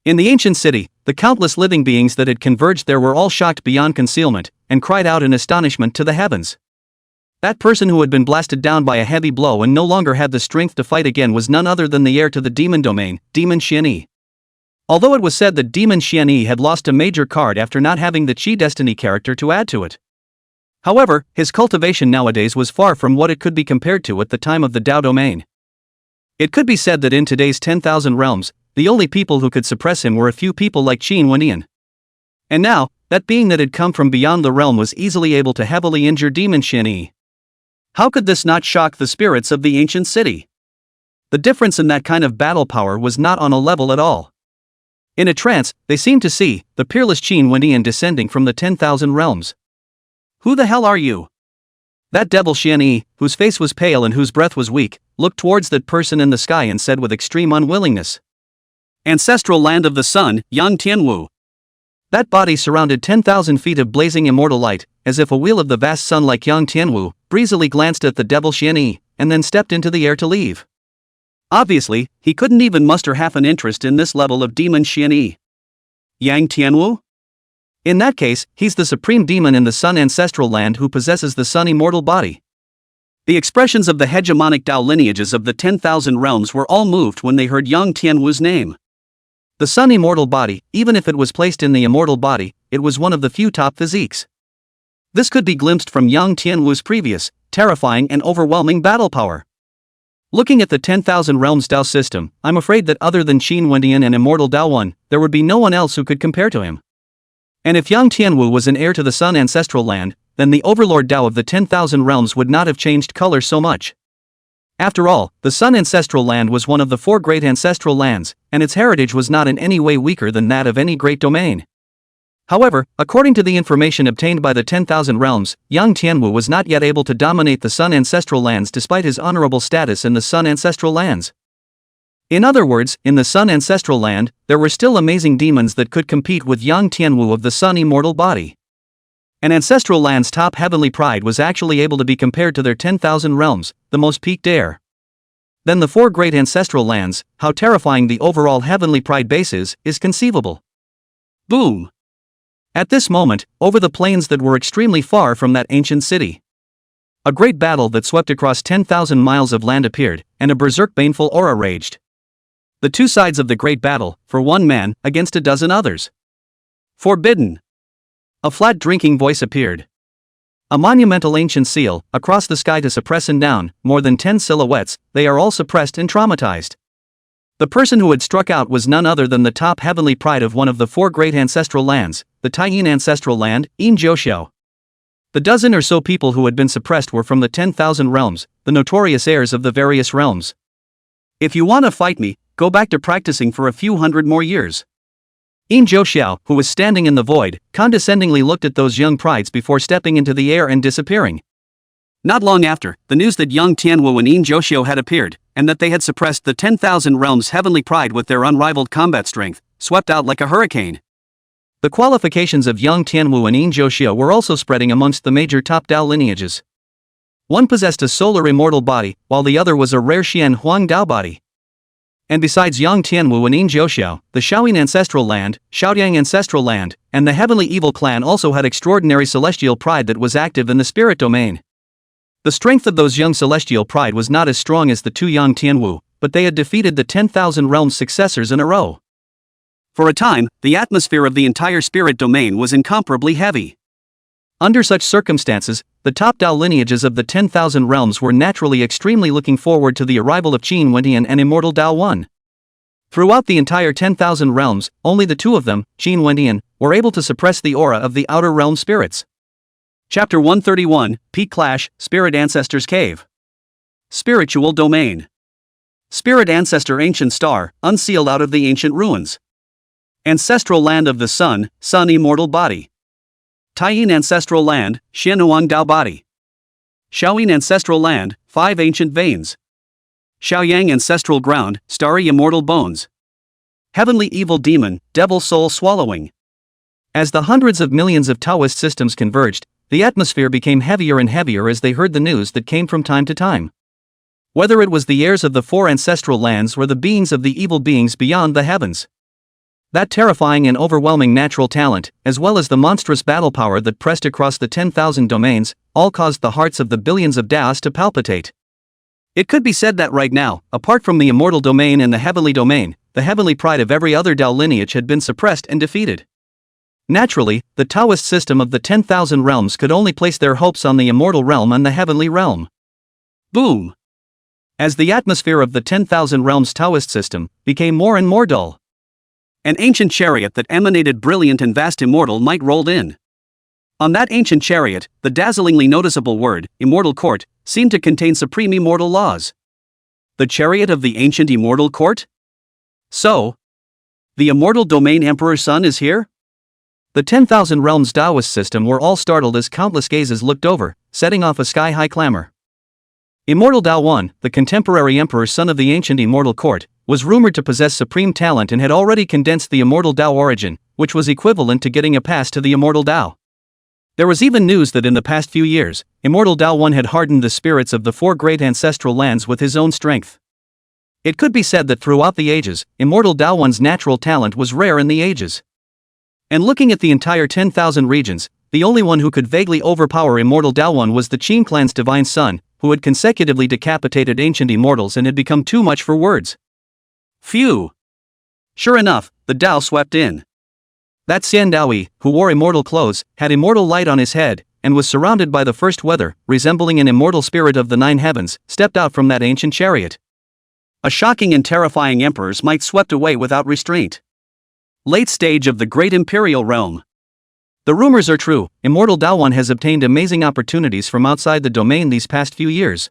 In the ancient city, the countless living beings that had converged there were all shocked beyond concealment, and cried out in astonishment to the heavens. That person who had been blasted down by a heavy blow and no longer had the strength to fight again was none other than the heir to the demon domain, Demon Xianyi. Although it was said that Demon Xianyi had lost a major card after not having the Qi Destiny character to add to it. However, his cultivation nowadays was far from what it could be compared to at the time of the Dao domain. It could be said that in today's 10,000 realms, the only people who could suppress him were a few people like Qin Wenyan. And now, that being that had come from beyond the realm was easily able to heavily injure Demon Xianyi. How could this not shock the spirits of the ancient city? The difference in that kind of battle power was not on a level at all. In a trance, they seemed to see the peerless Qin Wenyan descending from the 10,000 realms. Who the hell are you? That devil Xianyi, whose face was pale and whose breath was weak, looked towards that person in the sky and said with extreme unwillingness. Ancestral land of the sun, Yang Tianwu. That body surrounded 10,000 feet of blazing immortal light, as if a wheel of the vast sun like Yang Tianwu, breezily glanced at the devil Xianyi, and then stepped into the air to leave. Obviously, he couldn't even muster half an interest in this level of demon Xianyi. Yang Tianwu? In that case, he's the supreme demon in the Sun ancestral land who possesses the Sun immortal body. The expressions of the hegemonic Dao lineages of the 10,000 realms were all moved when they heard Yang Tianwu's name. The Sun immortal body, even if it was placed in the immortal body, it was one of the few top physiques. This could be glimpsed from Yang Tianwu's previous, terrifying and overwhelming battle power. Looking at the 10,000 realms Dao system, I'm afraid that other than Qin Wendian and immortal Dao 1, there would be no one else who could compare to him. And if Yang Tianwu was an heir to the Sun ancestral land, then the overlord Dao of the 10,000 realms would not have changed color so much. After all, the Sun ancestral land was one of the 4 great ancestral lands, and its heritage was not in any way weaker than that of any great domain. However, according to the information obtained by the 10,000 realms, Yang Tianwu was not yet able to dominate the Sun ancestral lands despite his honorable status in the Sun ancestral lands. In other words, in the Sun ancestral land, there were still amazing demons that could compete with Yang Tianwu of the Sun immortal body. An ancestral land's top heavenly pride was actually able to be compared to their 10,000 realms, the most peaked heir. Then the 4 great ancestral lands, how terrifying the overall heavenly pride base is conceivable. Boom! At this moment, over the plains that were extremely far from that ancient city, a great battle that swept across 10,000 miles of land appeared, and a berserk baneful aura raged. The 2 sides of the great battle, for 1 man, against a dozen others. Forbidden! A flat drinking voice appeared. A monumental ancient seal, across the sky to suppress and down, more than 10 silhouettes, they are all suppressed and traumatized. The person who had struck out was none other than the top heavenly pride of one of the 4 great ancestral lands, the Taiyin ancestral land, Yin Jiuxiao. The dozen or so people who had been suppressed were from the 10,000 realms, the notorious heirs of the various realms. If you want to fight me, go back to practicing for a few hundred more years. Yin Jiuxiao, who was standing in the void, condescendingly looked at those young prides before stepping into the air and disappearing. Not long after, the news that Yang Tianwu and Yin Jiuxiao had appeared, and that they had suppressed the 10,000 realms' heavenly pride with their unrivaled combat strength, swept out like a hurricane. The qualifications of Yang Tianwu and Yin Jiuxiao were also spreading amongst the major top Dao lineages. One possessed a solar immortal body, while the other was a rare Xian Huang Dao body. And besides Yang Tianwu and Yin Jiuxiao, the Shaoyin ancestral land, Shaoyang ancestral land, and the heavenly evil clan also had extraordinary celestial pride that was active in the spirit domain. The strength of those young celestial pride was not as strong as the 2 Yang Tianwu, but they had defeated the 10,000 realms successors in a row. For a time, the atmosphere of the entire spirit domain was incomparably heavy. Under such circumstances, the top Dao lineages of the 10,000 realms were naturally extremely looking forward to the arrival of Qin Wendian and immortal Dao 1. Throughout the entire 10,000 realms, only the 2 of them, Qin Wendian, were able to suppress the aura of the outer realm spirits. Chapter 131, Peak Clash, Spirit Ancestors Cave. Spiritual Domain. Spirit Ancestor Ancient Star, unsealed out of the ancient ruins. Ancestral Land of the Sun, Sun Immortal Body. Taiyin Ancestral Land, Xianhuang Dao Body. Shaoyin Ancestral Land, 5 Ancient Veins. Shaoyang Ancestral Ground, Starry Immortal Bones. Heavenly Evil Demon, Devil Soul Swallowing. As the hundreds of millions of Taoist systems converged, the atmosphere became heavier and heavier as they heard the news that came from time to time. Whether it was the heirs of the 4 ancestral lands or the beings of the evil beings beyond the heavens. That terrifying and overwhelming natural talent, as well as the monstrous battle power that pressed across the 10,000 domains, all caused the hearts of the billions of Daos to palpitate. It could be said that right now, apart from the immortal domain and the heavenly domain, the heavenly pride of every other Dao lineage had been suppressed and defeated. Naturally, the Taoist system of the 10,000 realms could only place their hopes on the immortal realm and the heavenly realm. Boom! As the atmosphere of the 10,000 realms Taoist system became more and more dull, an ancient chariot that emanated brilliant and vast immortal might rolled in. On that ancient chariot, the dazzlingly noticeable word, Immortal Court, seemed to contain supreme immortal laws. The chariot of the ancient immortal court? So, the immortal domain Emperor's son is here? The 10,000 realms Taoist system were all startled as countless gazes looked over, setting off a sky-high clamor. Immortal Dao 1, the contemporary emperor's son of the ancient immortal court, was rumored to possess supreme talent and had already condensed the immortal Dao origin, which was equivalent to getting a pass to the immortal Dao. There was even news that in the past few years, immortal Dao 1 had hardened the spirits of the 4 great ancestral lands with his own strength. It could be said that throughout the ages, Immortal Daowan's natural talent was rare in the ages. And looking at the entire 10,000 regions, the only one who could vaguely overpower Immortal Daowan was the Qin clan's divine son, who had consecutively decapitated ancient immortals and had become too much for words. Phew! Sure enough, the Dao swept in. That Xian Daoyi, who wore immortal clothes, had immortal light on his head, and was surrounded by the first weather, resembling an immortal spirit of the nine heavens, stepped out from that ancient chariot. A shocking and terrifying emperor's might swept away without restraint. Late stage of the great imperial realm. The rumors are true, Immortal Daowan has obtained amazing opportunities from outside the domain these past few years.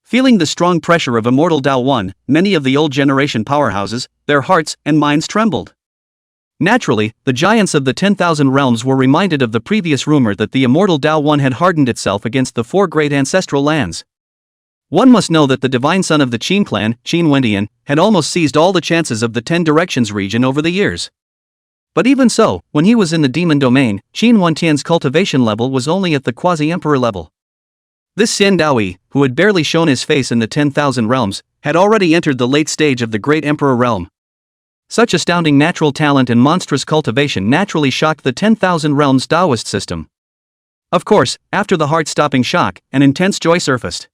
Feeling the strong pressure of Immortal Daowan, many of the old generation powerhouses, their hearts and minds trembled. Naturally, the giants of the 10,000 realms were reminded of the previous rumor that the Immortal Daowan had hardened itself against the four great ancestral lands. One must know that the divine son of the Qin clan, Qin Wendian, had almost seized all the chances of the 10 Directions region over the years. But even so, when he was in the demon domain, Qin Wendian's cultivation level was only at the quasi-emperor level. This Xian Daoyi, who had barely shown his face in the 10,000 realms, had already entered the late stage of the great emperor realm. Such astounding natural talent and monstrous cultivation naturally shocked the 10,000 realms Taoist system. Of course, after the heart-stopping shock, an intense joy surfaced.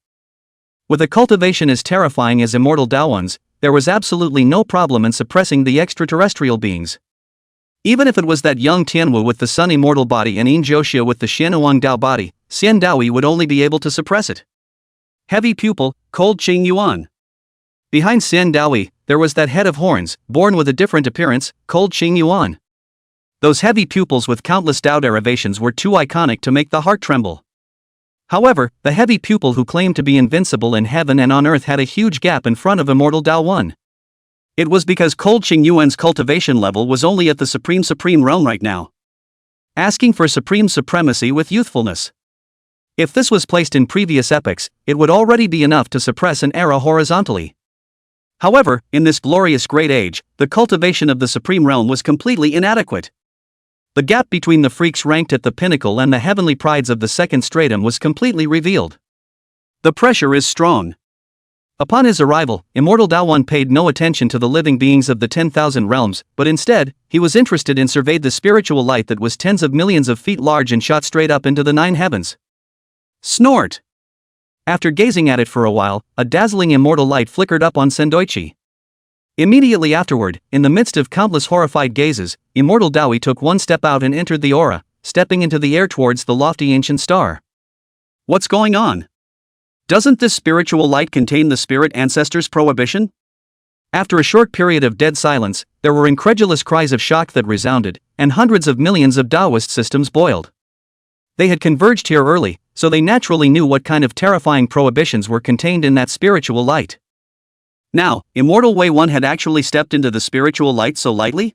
With a cultivation as terrifying as Immortal Daowan's, there was absolutely no problem in suppressing the extraterrestrial beings. Even if it was that young Tianwu with the Sun Immortal body and Yin Jiuxia with the Xianuang Dao body, Xian Daoyi would only be able to suppress it. Heavy pupil, cold Qing Yuan. Behind Xian Daoyi, there was that head of horns, born with a different appearance, cold Qing Yuan. Those heavy pupils with countless Dao derivations were too iconic to make the heart tremble. However, the heavy pupil who claimed to be invincible in heaven and on earth had a huge gap in front of Immortal Daowan. It was because cold Qing Yuan's cultivation level was only at the supreme realm right now. Asking for supreme supremacy with youthfulness. If this was placed in previous epochs, it would already be enough to suppress an era horizontally. However, in this glorious great age, the cultivation of the supreme realm was completely inadequate. The gap between the freaks ranked at the pinnacle and the heavenly prides of the second stratum was completely revealed. The pressure is strong. Upon his arrival, Immortal Daowan paid no attention to the living beings of the 10,000 realms, but instead, he was interested in surveyed the spiritual light that was tens of millions of feet large and shot straight up into the nine heavens. Snort! After gazing at it for a while, a dazzling immortal light flickered up on Sendoichi. Immediately afterward, in the midst of countless horrified gazes, Immortal Daoyi took one step out and entered the aura, stepping into the air towards the lofty ancient star. What's going on? Doesn't this spiritual light contain the spirit ancestors' prohibition? After a short period of dead silence, there were incredulous cries of shock that resounded, and hundreds of millions of Taoist systems boiled. They had converged here early, so they naturally knew what kind of terrifying prohibitions were contained in that spiritual light. Now, Immortal Wei One had actually stepped into the spiritual light so lightly?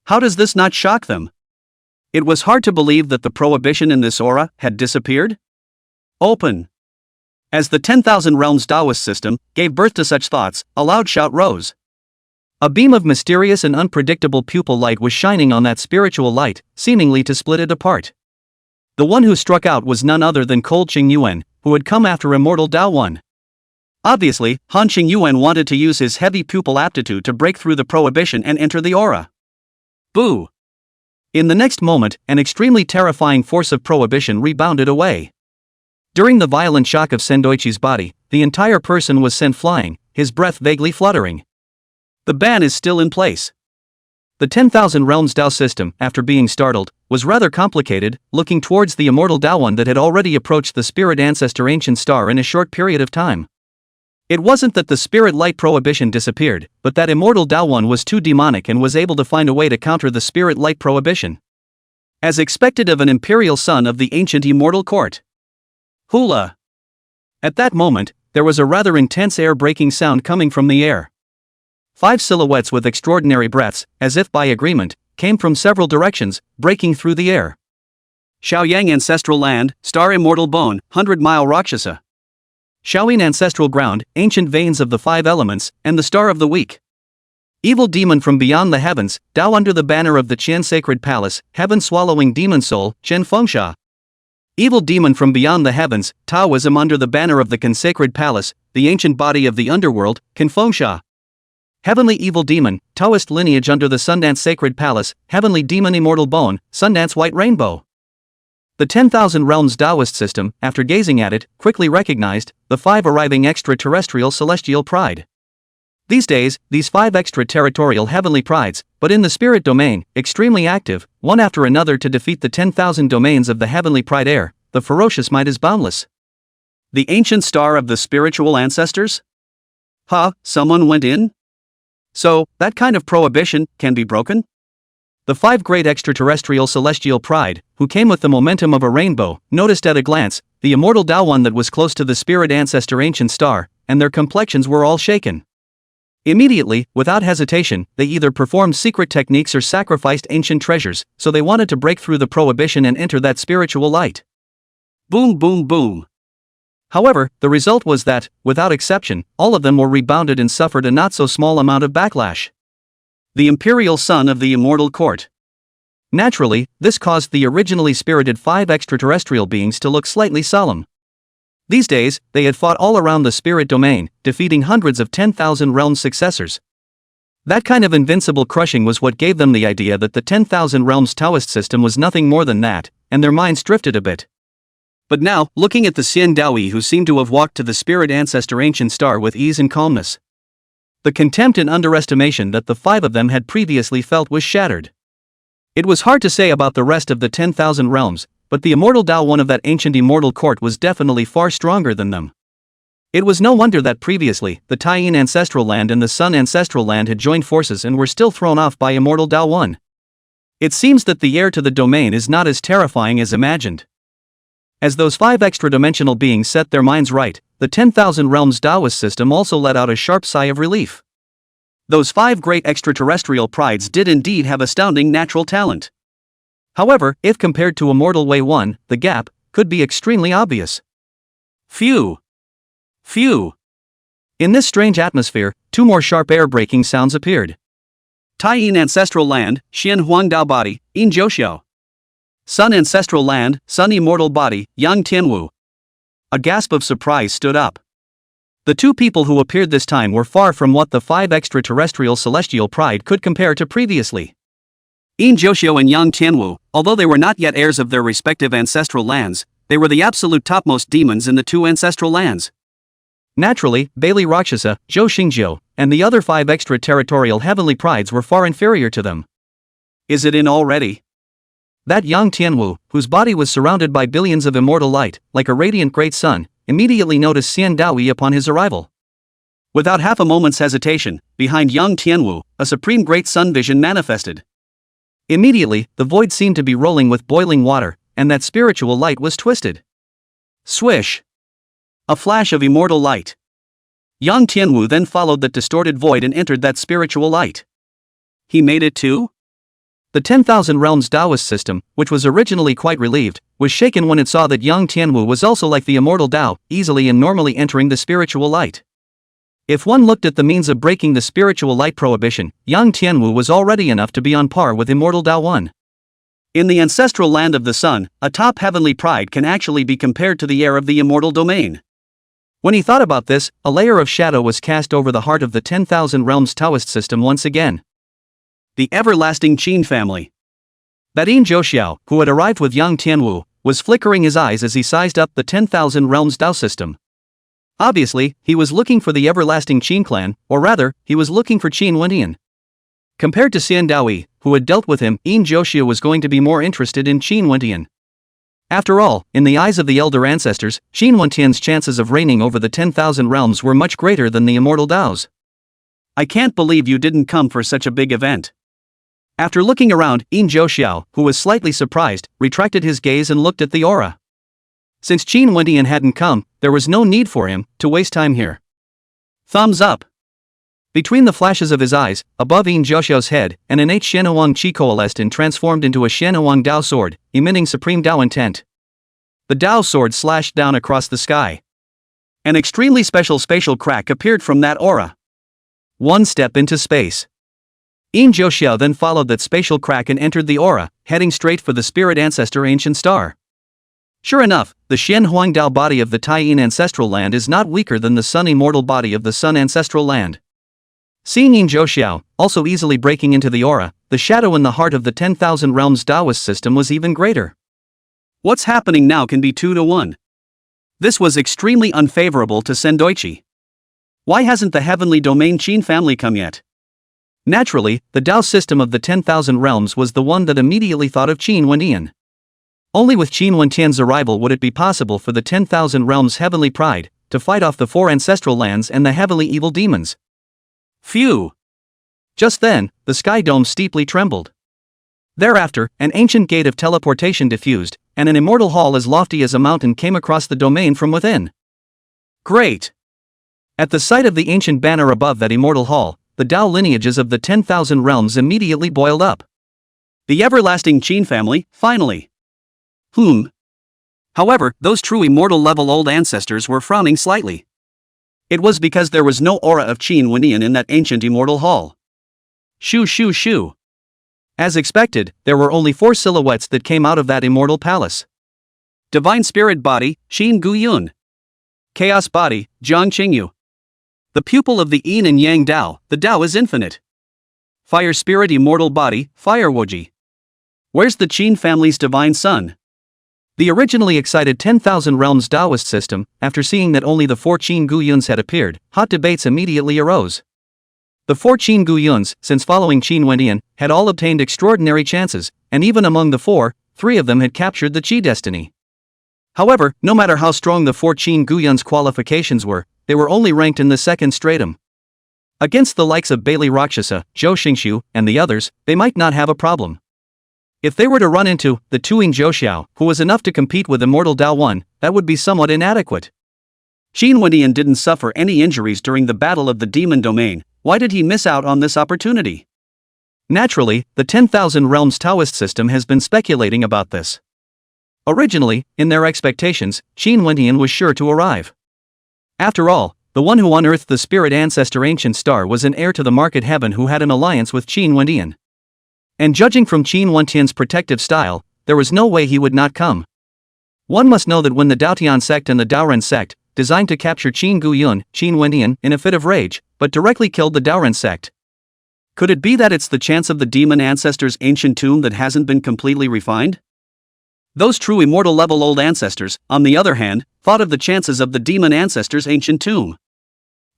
How does this not shock them? It was hard to believe that the prohibition in this aura had disappeared. Open. As the 10,000 realms Taoist system gave birth to such thoughts, a loud shout rose. A beam of mysterious and unpredictable pupil light was shining on that spiritual light, seemingly to split it apart. The one who struck out was none other than Cold Qing Yuan, who had come after Immortal Daowan. Obviously, Han Qing Yuan wanted to use his heavy pupil aptitude to break through the prohibition and enter the aura. Boo! In the next moment, an extremely terrifying force of prohibition rebounded away. During the violent shock of Sendoichi's body, the entire person was sent flying, his breath vaguely fluttering. The ban is still in place. The 10,000 realms Dao system, after being startled, was rather complicated, looking towards the Immortal Daowan that had already approached the spirit ancestor ancient star in a short period of time. It wasn't that the spirit light prohibition disappeared, but that Immortal Daowan was too demonic and was able to find a way to counter the spirit light prohibition. As expected of an imperial son of the ancient immortal court. Hula! At that moment, there was a rather intense air-breaking sound coming from the air. 5 silhouettes with extraordinary breaths, as if by agreement, came from several directions, breaking through the air. Xiaoyang Ancestral Land, Star Immortal Bone, 100-mile Rakshasa. Shaolin Ancestral Ground, Ancient Veins of the 5 Elements, and the Star of the Week. Evil Demon from Beyond the Heavens, Dao under the banner of the Qian Sacred Palace, Heaven-Swallowing Demon Soul, Qian Fengsha. Evil Demon from Beyond the Heavens, Taoism under the banner of the Consacred Palace, the the ancient body of the underworld, Confeng. Heavenly evil demon, Taoist lineage under the Sundance Sacred Palace, heavenly demon immortal bone, Sundance White Rainbow. The 10,000 Realms Taoist system, after gazing at it, quickly recognized the 5 arriving extraterrestrial celestial pride. These days, these 5 extraterritorial heavenly prides, but in the spirit domain, extremely active, one after another to defeat the 10,000 domains of the heavenly pride air, the ferocious might is boundless. The ancient star of the spiritual ancestors? Someone went in? So, that kind of prohibition can be broken? The 5 great extraterrestrial celestial pride, who came with the momentum of a rainbow, noticed at a glance the immortal Tao one that was close to the spirit ancestor ancient star, and their complexions were all shaken. Immediately, without hesitation, they either performed secret techniques or sacrificed ancient treasures, so they wanted to break through the prohibition and enter that spiritual light. Boom boom boom. However, the result was that, without exception, all of them were rebounded and suffered a not so small amount of backlash. The imperial son of the immortal court. Naturally, this caused the originally spirited 5 extraterrestrial beings to look slightly solemn. These days, they had fought all around the spirit domain, defeating hundreds of 10,000 realms successors. That kind of invincible crushing was what gave them the idea that the 10,000 realms Taoist system was nothing more than that, and their minds drifted a bit. But now, looking at the Xian Daoyi who seemed to have walked to the spirit ancestor ancient star with ease and calmness, the contempt and underestimation that the 5 of them had previously felt was shattered. It was hard to say about the rest of the 10,000 realms, but the immortal Tao one of that ancient immortal court was definitely far stronger than them. It was no wonder that previously, the Taiyin ancestral land and the Sun ancestral land had joined forces and were still thrown off by immortal Tao one. It seems that the heir to the domain is not as terrifying as imagined. As those 5 extra-dimensional beings set their minds right, the 10,000 Realms Taoist system also let out a sharp sigh of relief. Those 5 great extraterrestrial prides did indeed have astounding natural talent. However, if compared to Immortal Way 1, the gap could be extremely obvious. Phew! Phew! In this strange atmosphere, 2 more sharp air-breaking sounds appeared. Taiyin Ancestral Land, Xian Huang Dao Body, Yin Jiuxiu. Sun Ancestral Land, Sun Immortal Body, Yang Tianwu. A gasp of surprise stood up. The 2 people who appeared this time were far from what the 5 extraterrestrial celestial pride could compare to previously. Yin Jiuxiu and Yang Tianwu, although they were not yet heirs of their respective ancestral lands, they were the absolute topmost demons in the 2 ancestral lands. Naturally, Bailey Rakshasa, Zhou Xingjiu, and the other 5 extraterritorial heavenly prides were far inferior to them. Is it in already? That Yang Tianwu, whose body was surrounded by billions of immortal light, like a radiant great sun, immediately noticed Xian Daoyi upon his arrival. Without half a moment's hesitation, behind Yang Tianwu, a supreme great sun vision manifested. Immediately, the void seemed to be rolling with boiling water, and that spiritual light was twisted. Swish! A flash of immortal light. Yang Tianwu then followed that distorted void and entered that spiritual light. He made it too? The 10,000 Realms Taoist system, which was originally quite relieved, was shaken when it saw that Yang Tianwu was also like the immortal Tao, easily and normally entering the spiritual light. If one looked at the means of breaking the spiritual light prohibition, Yang Tianwu was already enough to be on par with immortal Tao 1. In the ancestral land of the sun, a top heavenly pride can actually be compared to the heir of the immortal domain. When he thought about this, a layer of shadow was cast over the heart of the 10,000 Realms Taoist system once again. The everlasting Qin family. That Yin Jiuxiu, who had arrived with Yang Tianwu, was flickering his eyes as he sized up the 10,000 Realms Tao system. Obviously, he was looking for the everlasting Qin clan, or rather, he was looking for Qin Wendian. Compared to Xian Daoyi, who had dealt with him, Yin Jiuxiu was going to be more interested in Qin Wendian. After all, in the eyes of the elder ancestors, Qin Wendian's chances of reigning over the 10,000 realms were much greater than the immortal Dao's. I can't believe you didn't come for such a big event. After looking around, Yin Jiuxiu, who was slightly surprised, retracted his gaze and looked at the aura. Since Qin Wendian hadn't come, there was no need for him to waste time here. Thumbs up. Between the flashes of his eyes, above Yin Jiuxiu's head, an innate Xianhuang Qi coalesced and transformed into a Xianhuang Dao sword, emitting supreme Dao intent. The Dao sword slashed down across the sky. An extremely special spatial crack appeared from that aura. One step into space. Yin Jiuxiu then followed that spatial crack and entered the aura, heading straight for the spirit ancestor ancient star. Sure enough, the Xian Huang Dao body of the Taiyin ancestral land is not weaker than the Sun immortal body of the Sun ancestral land. Seeing Yin Zhou also easily breaking into the aura, the shadow in the heart of the 10,000 realms Taoist system was even greater. What's happening now can be 2 to 1. This was extremely unfavorable to Sendoichi. Why hasn't the heavenly domain Qin family come yet? Naturally, the Tao system of the 10,000 realms was the one that immediately thought of Qin Wendian. Only with Qin Wentian's arrival would it be possible for the 10,000 realms heavenly pride to fight off the 4 ancestral lands and the heavenly evil demons. Phew! Just then, the sky dome steeply trembled. Thereafter, an ancient gate of teleportation diffused, and an immortal hall as lofty as a mountain came across the domain from within. Great! At the sight of the ancient banner above that immortal hall, the Tao lineages of the 10,000 realms immediately boiled up. The everlasting Qin family, finally. However, those true immortal level old ancestors were frowning slightly. It was because there was no aura of Qin Wendian in that ancient immortal hall. Shoo. As expected, there were only 4 silhouettes that came out of that immortal palace. Divine Spirit Body, Qin Guyun. Chaos Body, Jiang Qingyu. The pupil of the Yin and Yang Dao, the Dao is infinite. Fire Spirit Immortal Body, Fire Woji. Where's the Qin family's divine son? The originally excited 10,000 realms Taoist system, after seeing that only the 4 Qin Guyuns had appeared, hot debates immediately arose. The 4 Qin Guyuns, since following Qin Wendian, had all obtained extraordinary chances, and even among the 4, 3 of them had captured the Qi destiny. However, no matter how strong the 4 Qin Guyuns' qualifications were, they were only ranked in the second stratum. Against the likes of Bailey Rakshasa, Zhou Xingxiu, and the others, they might not have a problem. If they were to run into the Tuing Zhouxiao, who was enough to compete with Immortal Dao 1, that would be somewhat inadequate. Qin Wendian didn't suffer any injuries during the battle of the demon domain. Why did he miss out on this opportunity? Naturally, the 10,000 realms Taoist system has been speculating about this. Originally, in their expectations, Qin Wendian was sure to arrive. After all, the one who unearthed the spirit ancestor ancient star was an heir to the market heaven who had an alliance with Qin Wendian. And judging from Qin Wentian's protective style, there was no way he would not come. One must know that when the Daotian sect and the Daoren sect, designed to capture Qin Guyun, Qin Wendian, in a fit of rage, but directly killed the Daoren sect. Could it be that it's the chance of the demon ancestor's ancient tomb that hasn't been completely refined? Those true immortal level old ancestors, on the other hand, thought of the chances of the demon ancestor's ancient tomb.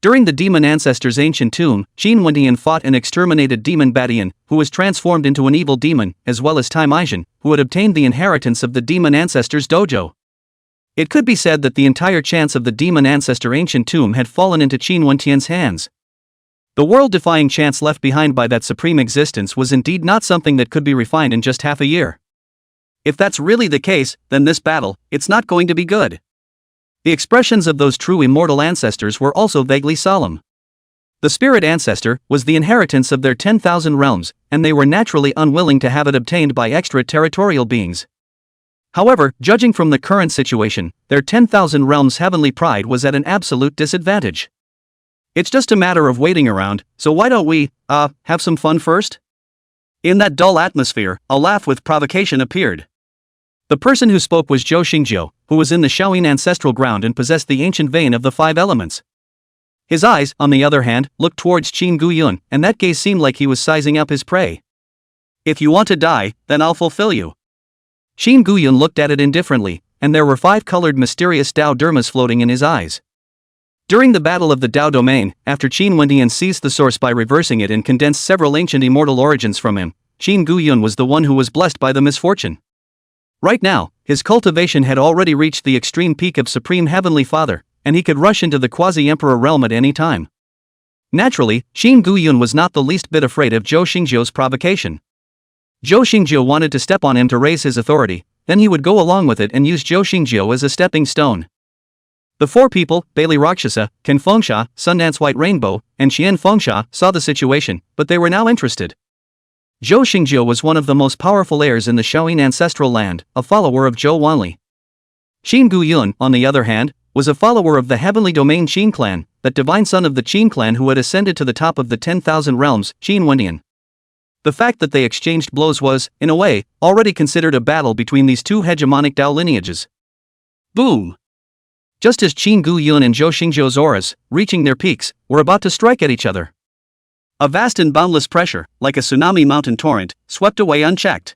During the demon ancestor's ancient tomb, Qin Wendian fought and exterminated demon Badian, who was transformed into an evil demon, as well as Tai Meizhen, who had obtained the inheritance of the demon ancestor's dojo. It could be said that the entire chance of the demon ancestor ancient tomb had fallen into Qin Wentian's hands. The world-defying chance left behind by that supreme existence was indeed not something that could be refined in just half a year. If that's really the case, then this battle, it's not going to be good. The expressions of those true immortal ancestors were also vaguely solemn. The spirit ancestor was the inheritance of their 10,000 realms, and they were naturally unwilling to have it obtained by extraterritorial beings. However, judging from the current situation, their 10,000 realms heavenly pride was at an absolute disadvantage. It's just a matter of waiting around, so why don't we, have some fun first? In that dull atmosphere, a laugh with provocation appeared. The person who spoke was Zhou Xingjiu, who was in the Shaoyin ancestral ground and possessed the ancient vein of the 5 elements. His eyes, on the other hand, looked towards Qin Guyun, and that gaze seemed like he was sizing up his prey. If you want to die, then I'll fulfill you. Qin Guyun looked at it indifferently, and there were 5 colored mysterious Dao dermas floating in his eyes. During the battle of the Dao domain, after Qin Wendian seized the source by reversing it and condensed several ancient immortal origins from him, Qin Guyun was the one who was blessed by the misfortune. Right now, his cultivation had already reached the extreme peak of Supreme Heavenly Father, and he could rush into the quasi-emperor realm at any time. Naturally, Qin Guyun was not the least bit afraid of Zhou Xingjiu's provocation. Zhou Xingjiu wanted to step on him to raise his authority, then he would go along with it and use Zhou Xingjiu as a stepping stone. The 4 people, Bailey Rakshasa, Ken Fengsha, Sundance White Rainbow, and Qian Fengsha, saw the situation, but they were now interested. Zhou Xingjiu was one of the most powerful heirs in the Shaoyin ancestral land, a follower of Zhou Wanli. Qin Guyun, on the other hand, was a follower of the heavenly domain Qin clan, that divine son of the Qin clan who had ascended to the top of the 10,000 realms, Qin Wendian. The fact that they exchanged blows was, in a way, already considered a battle between these 2 hegemonic Dao lineages. Boom! Just as Qin Gu Yun and Zhou Xingzhou's auras, reaching their peaks, were about to strike at each other. A vast and boundless pressure, like a tsunami mountain torrent, swept away unchecked.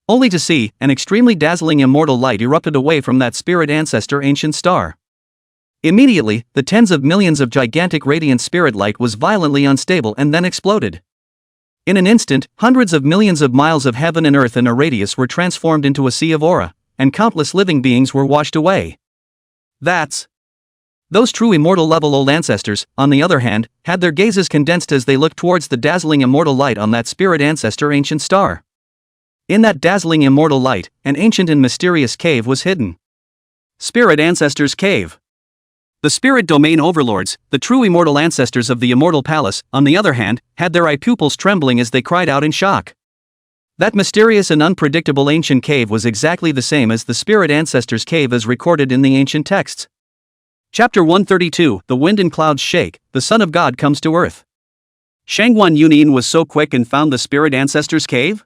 Only to see an extremely dazzling immortal light erupted away from that spirit ancestor ancient star. Immediately, the tens of millions of gigantic radiant spirit light was violently unstable and then exploded. In an instant, hundreds of millions of miles of heaven and earth in a radius were transformed into a sea of aura, and countless living beings were washed away. Those true immortal level old ancestors, on the other hand, had their gazes condensed as they looked towards the dazzling immortal light on that spirit ancestor ancient star. In that dazzling immortal light, an ancient and mysterious cave was hidden. Spirit Ancestors Cave. The spirit domain overlords, the true immortal ancestors of the immortal palace, on the other hand, had their eye pupils trembling as they cried out in shock. That mysterious and unpredictable ancient cave was exactly the same as the spirit ancestors cave as recorded in the ancient texts. Chapter 132, The Wind and Clouds Shake, the Son of God Comes to Earth. Shangguan Yunin was so quick and found the spirit ancestors cave?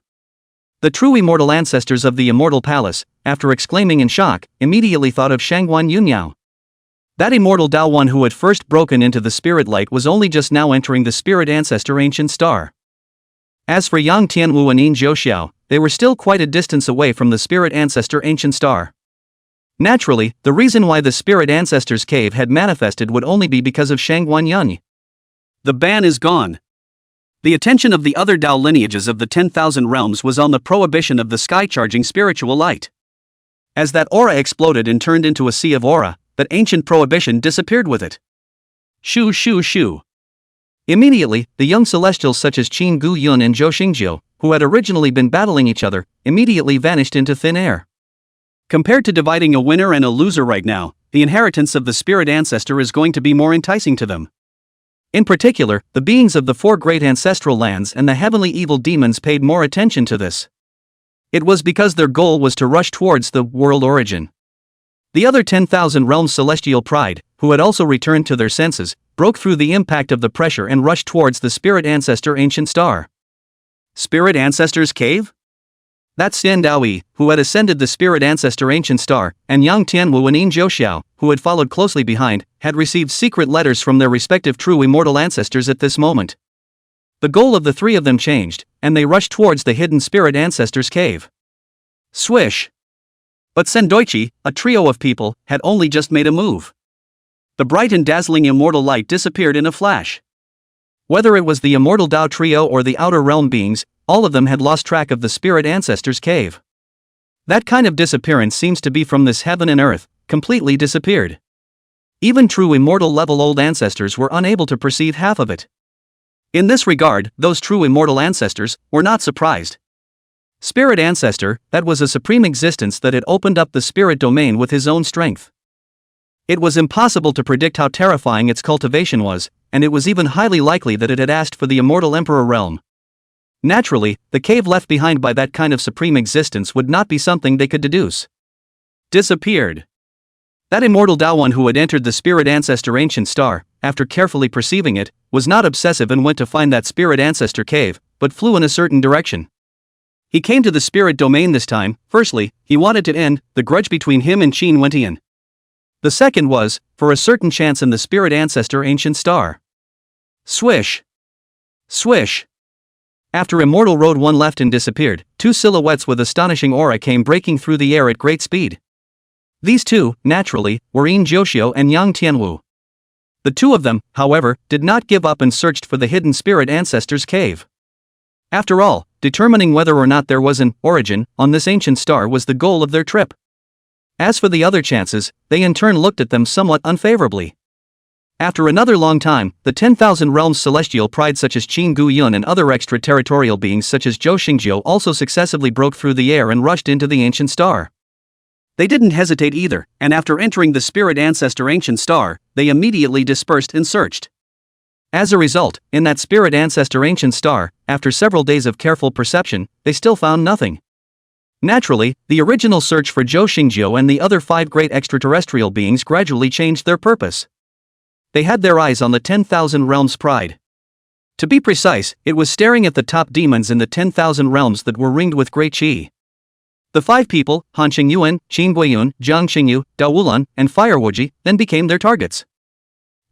The true immortal ancestors of the immortal palace, after exclaiming in shock, immediately thought of Shangguan Yunyao. That immortal Dao One who had first broken into the spirit light was only just now entering the spirit ancestor ancient star. As for Yang Tianwu and Yin Zhouxiao, they were still quite a distance away from the spirit ancestor ancient star. Naturally, the reason why the spirit ancestors cave had manifested would only be because of Shangguan Yun. The ban is gone. The attention of the other Dao lineages of the 10,000 realms was on the prohibition of the sky-charging spiritual light. As that aura exploded and turned into a sea of aura, that ancient prohibition disappeared with it. Shoo shoo shoo. Immediately, the young celestials such as Qin Gu Yun and Zhou Xingzhou, who had originally been battling each other, immediately vanished into thin air. Compared to dividing a winner and a loser right now, the inheritance of the spirit ancestor is going to be more enticing to them. In particular, the beings of the four great ancestral lands and the heavenly evil demons paid more attention to this. It was because their goal was to rush towards the world origin. The other 10,000 realms celestial pride, who had also returned to their senses, broke through the impact of the pressure and rushed towards the spirit ancestor ancient star. Spirit Ancestors Cave? That Xian Daoyi, who had ascended the spirit ancestor ancient star, and Yang Tianwu and Yin Zhouxiao, who had followed closely behind, had received secret letters from their respective true immortal ancestors at this moment. The goal of the three of them changed, and they rushed towards the hidden spirit ancestors cave. Swish! But Sendoichi, a trio of people, had only just made a move. The bright and dazzling immortal light disappeared in a flash. Whether it was the immortal Dao trio or the outer realm beings, all of them had lost track of the spirit ancestors cave. That kind of disappearance seems to be from this heaven and earth, completely disappeared. Even true immortal level old ancestors were unable to perceive half of it. In this regard, those true immortal ancestors were not surprised. Spirit ancestor, that was a supreme existence that had opened up the spirit domain with his own strength. It was impossible to predict how terrifying its cultivation was, and it was even highly likely that it had asked for the immortal emperor realm. Naturally, the cave left behind by that kind of supreme existence would not be something they could deduce. Disappeared. That immortal Dao One who had entered the spirit ancestor ancient star, after carefully perceiving it, was not obsessive and went to find that spirit ancestor cave, but flew in a certain direction. He came to the spirit domain this time. Firstly, he wanted to end the grudge between him and Qin Wentian. The second was, for a certain chance in the spirit ancestor ancient star. Swish! Swish! After Immortal Road 1 left and disappeared, two silhouettes with astonishing aura came breaking through the air at great speed. These two, naturally, were Yin Zhouxiao and Yang Tianwu. The two of them, however, did not give up and searched for the hidden spirit ancestors cave. After all, determining whether or not there was an origin on this ancient star was the goal of their trip. As for the other chances, they in turn looked at them somewhat unfavorably. After another long time, the 10,000 realms celestial pride such as Qin Gu Yun and other extraterritorial beings such as Zhou Xingzhou also successively broke through the air and rushed into the ancient star. They didn't hesitate either, and after entering the spirit ancestor ancient star, they immediately dispersed and searched. As a result, in that spirit ancestor ancient star, after several days of careful perception, they still found nothing. Naturally, the original search for Zhou Xingzhou and the other 5 great extraterrestrial beings gradually changed their purpose. They had their eyes on the 10,000 realms pride. To be precise, it was staring at the top demons in the 10,000 realms that were ringed with great qi. The five people, Han Qingyuan, Qin Guiyun, Jiang Qingyu, Dao Wulan, and Fire Wuji, then became their targets.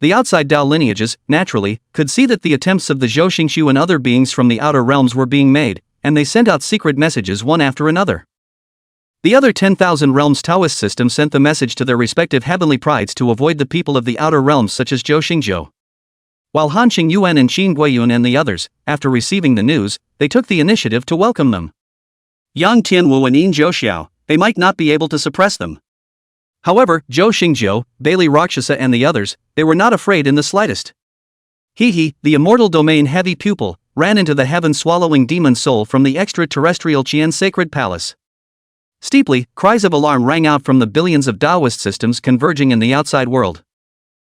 The outside Dao lineages, naturally, could see that the attempts of the Zhou Xingxiu and other beings from the outer realms were being made, and they sent out secret messages one after another. The other 10,000 realms Taoist system sent the message to their respective heavenly prides to avoid the people of the outer realms such as Zhou Xingzhou. While Han Qingyuan and Qin Guiyun and the others, after receiving the news, they took the initiative to welcome them. Yang Tianwu and Yin Zhouxiao, they might not be able to suppress them. However, Zhou Xingzhou, Bailey Rakshasa and the others, they were not afraid in the slightest. He, the immortal domain heavy pupil, ran into the heaven-swallowing demon soul from the extraterrestrial Qian sacred palace. Steeply, cries of alarm rang out from the billions of Taoist systems converging in the outside world.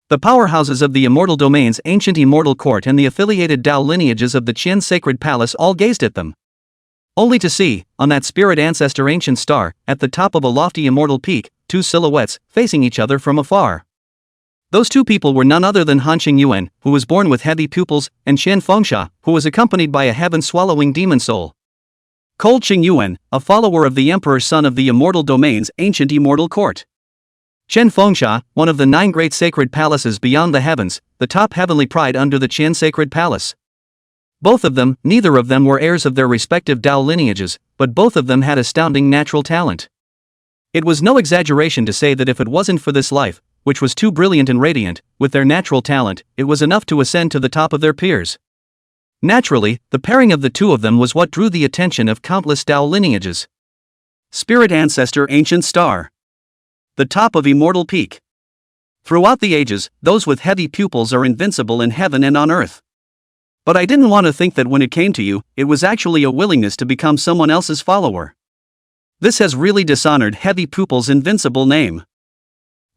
The powerhouses of the immortal domain's ancient immortal court and the affiliated Tao lineages of the Qian sacred palace all gazed at them. Only to see, on that spirit ancestor ancient star, at the top of a lofty immortal peak, two silhouettes, facing each other from afar. Those two people were none other than Han Qingyuan, who was born with heavy pupils, and Qian Fengsha, who was accompanied by a heaven-swallowing demon soul. Cole Qingyuan, a follower of the emperor's son of the immortal domain's ancient immortal court. Qian Fengsha, one of the 9 great sacred palaces beyond the heavens, the top heavenly pride under the Qian sacred palace. Both of them, neither of them were heirs of their respective Tao lineages, but both of them had astounding natural talent. It was no exaggeration to say that if it wasn't for this life, which was too brilliant and radiant, with their natural talent, it was enough to ascend to the top of their peers. Naturally, the pairing of the two of them was what drew the attention of countless Tao lineages. Spirit ancestor ancient star. The top of immortal peak. Throughout the ages, those with heavy pupils are invincible in heaven and on earth. But I didn't want to think that when it came to you, it was actually a willingness to become someone else's follower. This has really dishonored heavy pupil's invincible name.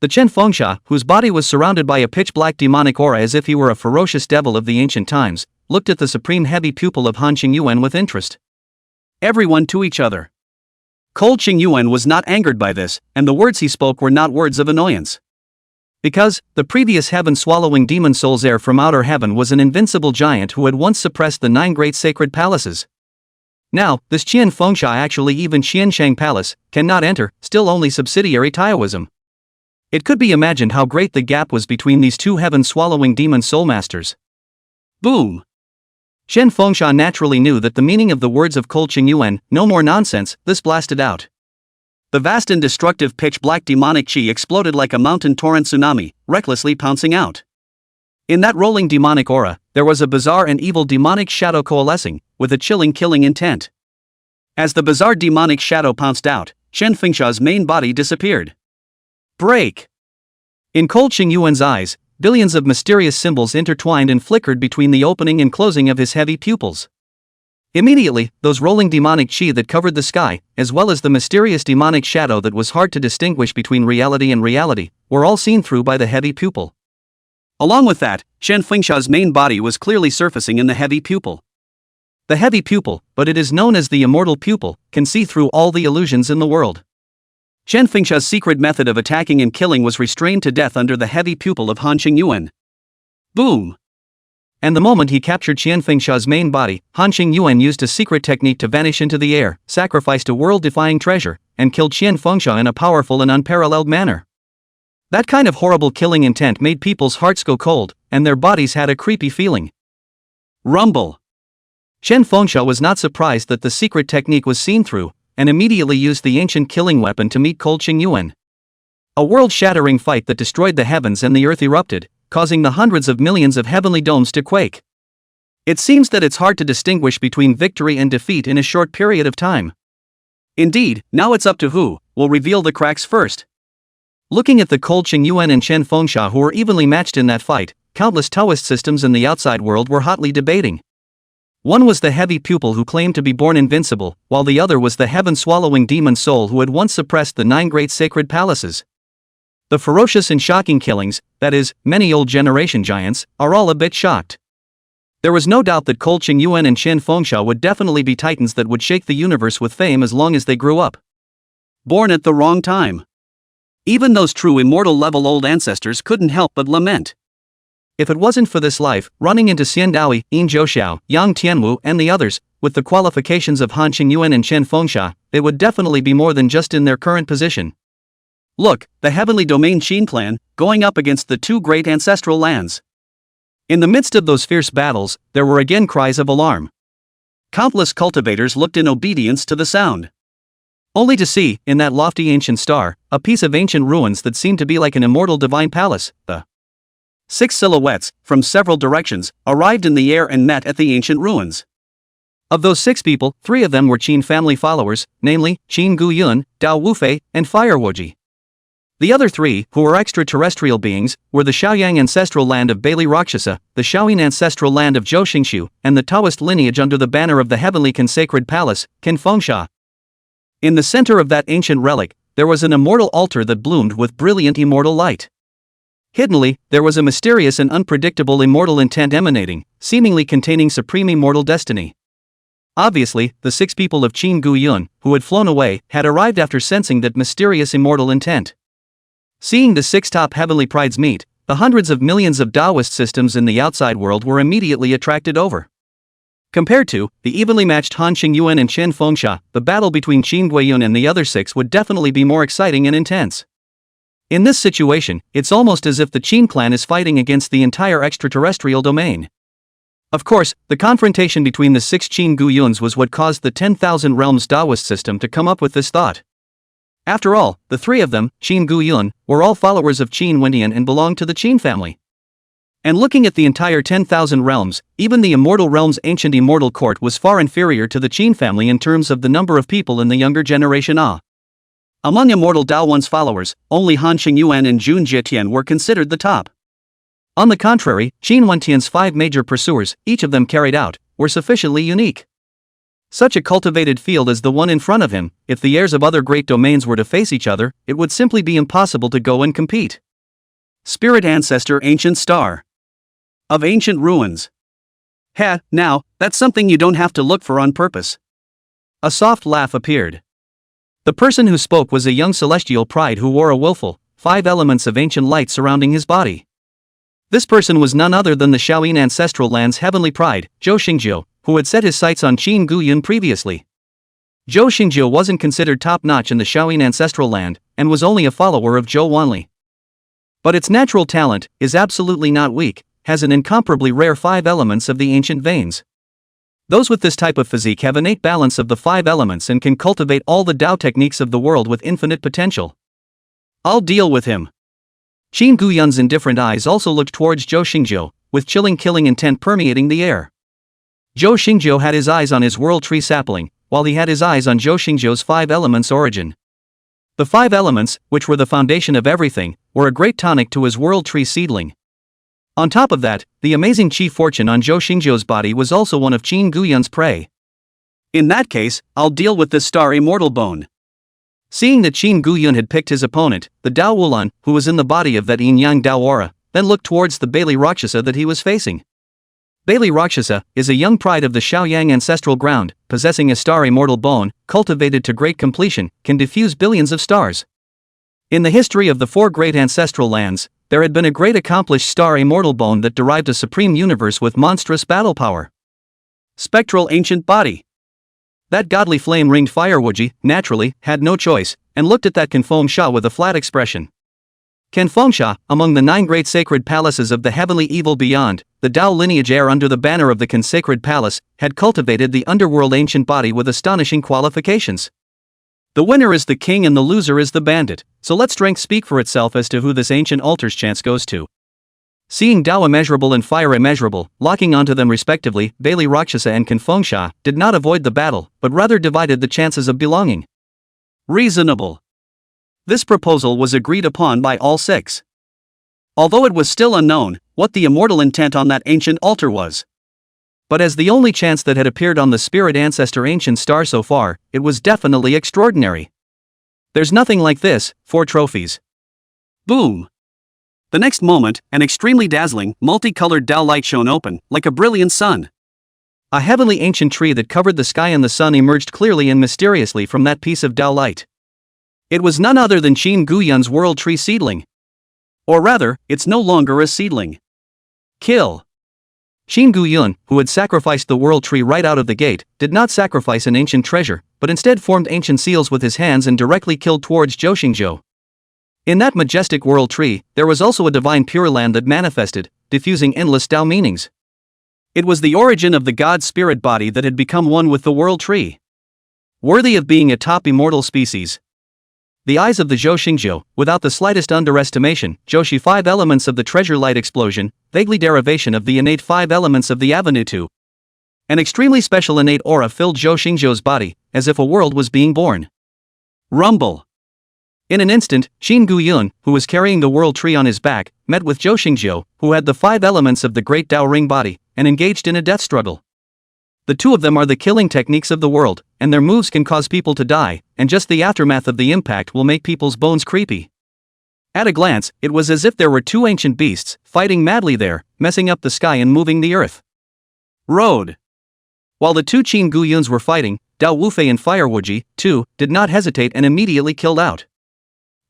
The Qian Fengsha, whose body was surrounded by a pitch-black demonic aura as if he were a ferocious devil of the ancient times, looked at the supreme heavy pupil of Han Qingyuan with interest. Everyone to each other. Cole Qingyuan was not angered by this, and the words he spoke were not words of annoyance. Because, the previous heaven-swallowing demon soul's heir from outer heaven was an invincible giant who had once suppressed the 9 great sacred palaces. Now, this Qian Fengsha actually even Qianshang Palace, cannot enter, still only subsidiary Taoism. It could be imagined how great the gap was between these two heaven-swallowing demon soul masters. Boom! Qian Fengsha naturally knew that the meaning of the words of Cole Qingyuan, no more nonsense, this blasted out. The vast and destructive pitch-black demonic chi exploded like a mountain torrent tsunami, recklessly pouncing out. In that rolling demonic aura, there was a bizarre and evil demonic shadow coalescing, with a chilling killing intent. As the bizarre demonic shadow pounced out, Qian Fengsha's main body disappeared. Break! In Cole Qingyuan's eyes, billions of mysterious symbols intertwined and flickered between the opening and closing of his heavy pupils. Immediately, those rolling demonic chi that covered the sky, as well as the mysterious demonic shadow that was hard to distinguish between reality and reality, were all seen through by the heavy pupil. Along with that, Qian Fengsha's main body was clearly surfacing in the heavy pupil. The heavy pupil, but it is known as the immortal pupil, can see through all the illusions in the world. Qian Fengsha's secret method of attacking and killing was restrained to death under the heavy pupil of Han Qingyuan. Boom! And the moment he captured Qian Fengsha's main body, Han Qingyuan used a secret technique to vanish into the air, sacrificed a world-defying treasure, and killed Qian Fengsha in a powerful and unparalleled manner. That kind of horrible killing intent made people's hearts go cold, and their bodies had a creepy feeling. Rumble! Qian Fengsha was not surprised that the secret technique was seen through, and immediately used the ancient killing weapon to meet Cole Qingyuan. A world-shattering fight that destroyed the heavens and the earth erupted, causing the hundreds of millions of heavenly domes to quake. It seems that it's hard to distinguish between victory and defeat in a short period of time. Indeed, now it's up to who will reveal the cracks first. Looking at the Cole Qingyuan and Qian Fengsha who were evenly matched in that fight, countless Taoist systems in the outside world were hotly debating. One was the heavy pupil who claimed to be born invincible, while the other was the heaven-swallowing demon soul who had once suppressed the 9 great sacred palaces. The ferocious and shocking killings, that is, many old generation giants, are all a bit shocked. There was no doubt that Cole Qingyuan and Qian Fengsha would definitely be titans that would shake the universe with fame as long as they grew up. Born at the wrong time. Even those true immortal level old ancestors couldn't help but lament. If it wasn't for this life, running into Xian Daoi, Yin Zhouxiao, Yang Tianwu, and the others, with the qualifications of Han Qingyuan and Chen Fengsha, they would definitely be more than just in their current position. Look, the heavenly domain Qin clan, going up against the two great ancestral lands. In the midst of those fierce battles, there were again cries of alarm. Countless cultivators looked in obedience to the sound. Only to see, in that lofty ancient star, a piece of ancient ruins that seemed to be like an immortal divine palace. The 6 silhouettes, from several directions, arrived in the air and met at the ancient ruins. Of those 6 people, 3 of them were Qin family followers, namely, Qin Guyun, Dao Wufei, and Fire Wuji. The other 3, who were extraterrestrial beings, were the Shaoyang ancestral land of Bailey Rakshasa, the Shaoyin ancestral land of Zhou Xingshu, and the Taoist lineage under the banner of the heavenly consacred palace, Ken Fengsha. In the center of that ancient relic, there was an immortal altar that bloomed with brilliant immortal light. Hiddenly, there was a mysterious and unpredictable immortal intent emanating, seemingly containing supreme immortal destiny. Obviously, the 6 people of Qin Guyun, who had flown away, had arrived after sensing that mysterious immortal intent. Seeing the 6 top heavenly prides meet, the hundreds of millions of Taoist systems in the outside world were immediately attracted over. Compared to the evenly matched Han Qingyuan and Chen Fengsha, the battle between Qin Guiyun and the other 6 would definitely be more exciting and intense. In this situation, it's almost as if the Qin clan is fighting against the entire extraterrestrial domain. Of course, the confrontation between the 6 Qin Guyuns was what caused the 10,000 Realms Taoist system to come up with this thought. After all, the 3 of them, Qin Guyun, were all followers of Qin Wendian and belonged to the Qin family. And looking at the entire 10,000 realms, even the Immortal Realm's ancient immortal court was far inferior to the Qin family in terms of the number of people in the younger generation. Among Immortal Daowan's followers, only Han Qingyuan and Jun Jitian were considered the top. On the contrary, Qin Wentian's 5 major pursuers, each of them carried out, were sufficiently unique. Such a cultivated field as the one in front of him, if the heirs of other great domains were to face each other, it would simply be impossible to go and compete. Spirit Ancestor Ancient Star of Ancient Ruins. Now, that's something you don't have to look for on purpose. A soft laugh appeared. The person who spoke was a young celestial pride who wore a willful, 5 elements of ancient light surrounding his body. This person was none other than the Shaoyin ancestral land's heavenly pride, Zhou Xingjiu, who had set his sights on Qin Guyun previously. Zhou Xingjiu wasn't considered top-notch in the Shaoyin ancestral land, and was only a follower of Zhou Wanli. But its natural talent is absolutely not weak, has an incomparably rare 5 elements of the ancient veins. Those with this type of physique have innate balance of the 5 elements and can cultivate all the Tao techniques of the world with infinite potential. I'll deal with him. Qin Guyun's indifferent eyes also looked towards Zhou Xingjiu, with chilling killing intent permeating the air. Zhou Xingjiu had his eyes on his world tree sapling, while he had his eyes on Zhou Xingjiu's 5 elements origin. The 5 elements, which were the foundation of everything, were a great tonic to his world tree seedling. On top of that, the amazing chi fortune on Zhou Xingjiu's body was also one of Qin Guyun's prey. In that case, I'll deal with this star immortal bone. Seeing that Qin Guyun had picked his opponent, the Dao Wulan, who was in the body of that yin-yang Dao aura, then looked towards the Bailey Rakshasa that he was facing. Bailey Rakshasa is a young pride of the Shaoyang ancestral ground, possessing a star immortal bone, cultivated to great completion, can diffuse billions of stars. In the history of the 4 great ancestral lands, there had been a great accomplished star immortal bone that derived a supreme universe with monstrous battle power. Spectral ancient body. That godly flame-ringed Fire Wuji, naturally, had no choice, and looked at that Ken Fengsha with a flat expression. Ken Fengsha, among the 9 great sacred palaces of the heavenly evil beyond, the Tao lineage heir under the banner of the consacred palace, had cultivated the underworld ancient body with astonishing qualifications. The winner is the king and the loser is the bandit, so let strength speak for itself as to who this ancient altar's chance goes to. Seeing Tao immeasurable and fire immeasurable, locking onto them respectively, Bailey Rakshasa and Ken Fengsha did not avoid the battle, but rather divided the chances of belonging. Reasonable. This proposal was agreed upon by all 6. Although it was still unknown what the immortal intent on that ancient altar was. But as the only chance that had appeared on the Spirit Ancestor Ancient Star so far, it was definitely extraordinary. There's nothing like this, 4 trophies. Boom! The next moment, an extremely dazzling, multicolored Tao light shone open, like a brilliant sun. A heavenly ancient tree that covered the sky and the sun emerged clearly and mysteriously from that piece of Tao light. It was none other than Qin Guyun's world tree seedling. Or rather, it's no longer a seedling. Kill. Qin Guyun, who had sacrificed the world tree right out of the gate, did not sacrifice an ancient treasure, but instead formed ancient seals with his hands and directly killed towards Zhou. In that majestic world tree, there was also a divine Pure Land that manifested, diffusing endless Tao meanings. It was the origin of the god spirit body that had become one with the world tree. Worthy of being a top immortal species. The eyes of the Zhou, without the slightest underestimation, Zhouxi 5 elements of the treasure light explosion, vaguely derivation of the innate 5 elements of the Avenue 2. An extremely special innate aura filled Zhou's body, as if a world was being born. Rumble. In an instant, Qin Guyun, who was carrying the world tree on his back, met with Zhou, who had the 5 elements of the great Tao Ring body, and engaged in a death struggle. The two of them are the killing techniques of the world, and their moves can cause people to die, and just the aftermath of the impact will make people's bones creepy. At a glance, it was as if there were two ancient beasts, fighting madly there, messing up the sky and moving the earth. Road. While the two Qin Guyuns were fighting, Dao Wufei and Fire Wuji, too, did not hesitate and immediately killed out.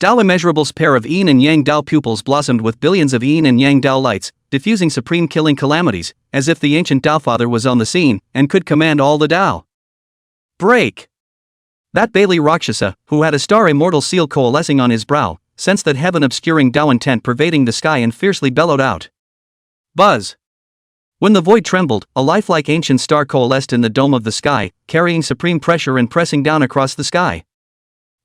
Dao Immeasurable's pair of Yin and Yang Dao pupils blossomed with billions of Yin and Yang Dao lights, diffusing supreme killing calamities, as if the ancient Dao Father was on the scene, and could command all the Dao. Break! That Bailey Rakshasa, who had a star immortal seal coalescing on his brow, sensed that heaven-obscuring Dao intent pervading the sky and fiercely bellowed out. Buzz! When the void trembled, a lifelike ancient star coalesced in the dome of the sky, carrying supreme pressure and pressing down across the sky.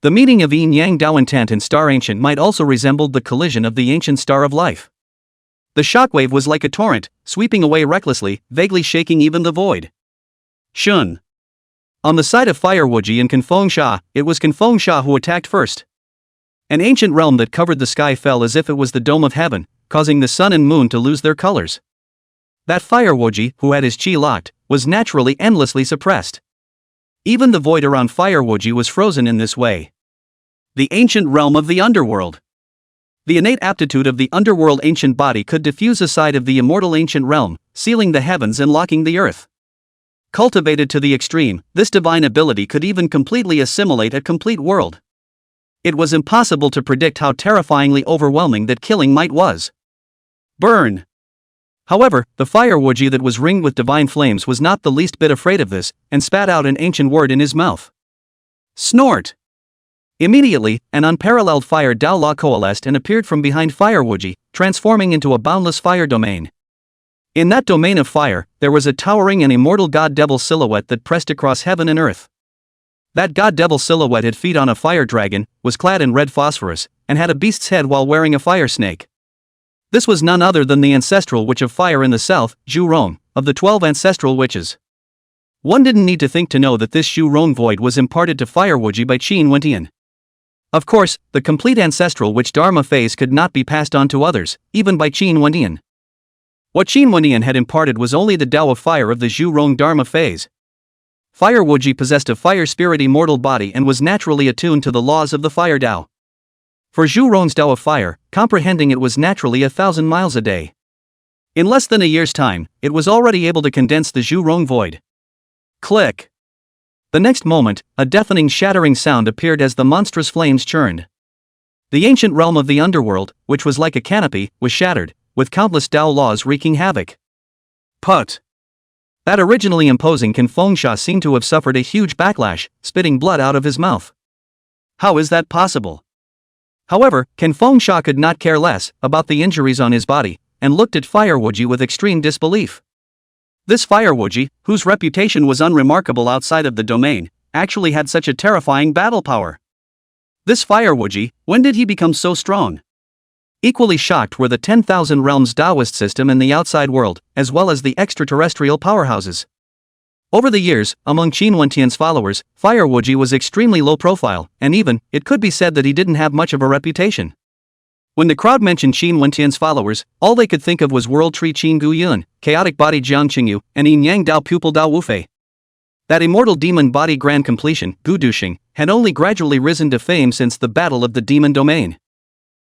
The meeting of Yin-Yang Dao intent and Star Ancient might also resemble the collision of the ancient star of life. The shockwave was like a torrent, sweeping away recklessly, vaguely shaking even the void. Shun. On the side of Fire Wuji and Confeng Sha, it was Confeng Sha who attacked first. An ancient realm that covered the sky fell as if it was the dome of heaven, causing the sun and moon to lose their colors. That Fire Wuji, who had his chi locked, was naturally endlessly suppressed. Even the void around Fire Wuji was frozen in this way. The ancient realm of the underworld. The innate aptitude of the underworld ancient body could diffuse a side of the immortal ancient realm, sealing the heavens and locking the earth. Cultivated to the extreme, this divine ability could even completely assimilate a complete world. It was impossible to predict how terrifyingly overwhelming that killing might was. Burn! However, the Fire Wuji that was ringed with divine flames was not the least bit afraid of this, and spat out an ancient word in his mouth. Snort! Immediately, an unparalleled fire Dao Law coalesced and appeared from behind Fire Wuji, transforming into a boundless fire domain. In that domain of fire, there was a towering and immortal god-devil silhouette that pressed across heaven and earth. That god-devil silhouette had feet on a fire dragon, was clad in red phosphorus, and had a beast's head while wearing a fire snake. This was none other than the ancestral witch of fire in the south, Zhu Rong, of the 12 ancestral witches. One didn't need to think to know that this Zhu Rong void was imparted to Fire Wuji by Qin Wentian. Of course, the complete ancestral witch Dharma phase could not be passed on to others, even by Qin Wentian. What Qin Wentian had imparted was only the Tao of fire of the Zhu Rong Dharma phase. Fire Wuji possessed a fire spirit immortal body and was naturally attuned to the laws of the fire Tao. For Zhu Rong's Tao of fire, comprehending it was naturally 1,000 miles a day. In less than a year's time, it was already able to condense the Zhu Rong void. Click! The next moment, a deafening shattering sound appeared as the monstrous flames churned. The ancient realm of the underworld, which was like a canopy, was shattered, with countless Tao laws wreaking havoc. Put! That originally imposing Confeng Sha seemed to have suffered a huge backlash, spitting blood out of his mouth. How is that possible? However, Confeng Sha could not care less about the injuries on his body, and looked at Fire Wuji with extreme disbelief. This Fire Wuji, whose reputation was unremarkable outside of the domain, actually had such a terrifying battle power. This Fire Wuji, when did he become so strong? Equally shocked were the 10,000 Realms Taoist system in the outside world, as well as the extraterrestrial powerhouses. Over the years, among Qin Wentian's followers, Fire Wuji was extremely low profile, and even, it could be said that he didn't have much of a reputation. When the crowd mentioned Qin Wentian's followers, all they could think of was World Tree Qin Guyun, Chaotic Body Jiang Qingyu, and Yin Yang Dao Pupil Dao Wufei. That immortal demon body grand completion, Gu Duxing, had only gradually risen to fame since the Battle of the Demon Domain.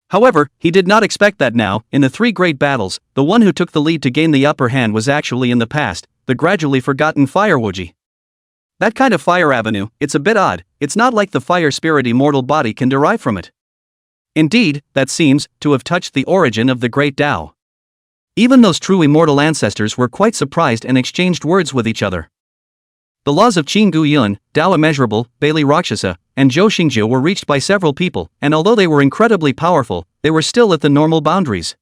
However, he did not expect that now, in the 3 great battles, the one who took the lead to gain the upper hand was actually in the past, the gradually forgotten Fire Wuji. That kind of fire avenue, it's a bit odd, it's not like the fire spirit immortal body can derive from it. Indeed, that seems to have touched the origin of the great Tao. Even those true immortal ancestors were quite surprised and exchanged words with each other. The laws of Qin Gu Yun, Dao Immeasurable, Bailey Rakshasa, and Zhou Xingjiu were reached by several people, and although they were incredibly powerful, they were still at the normal boundaries.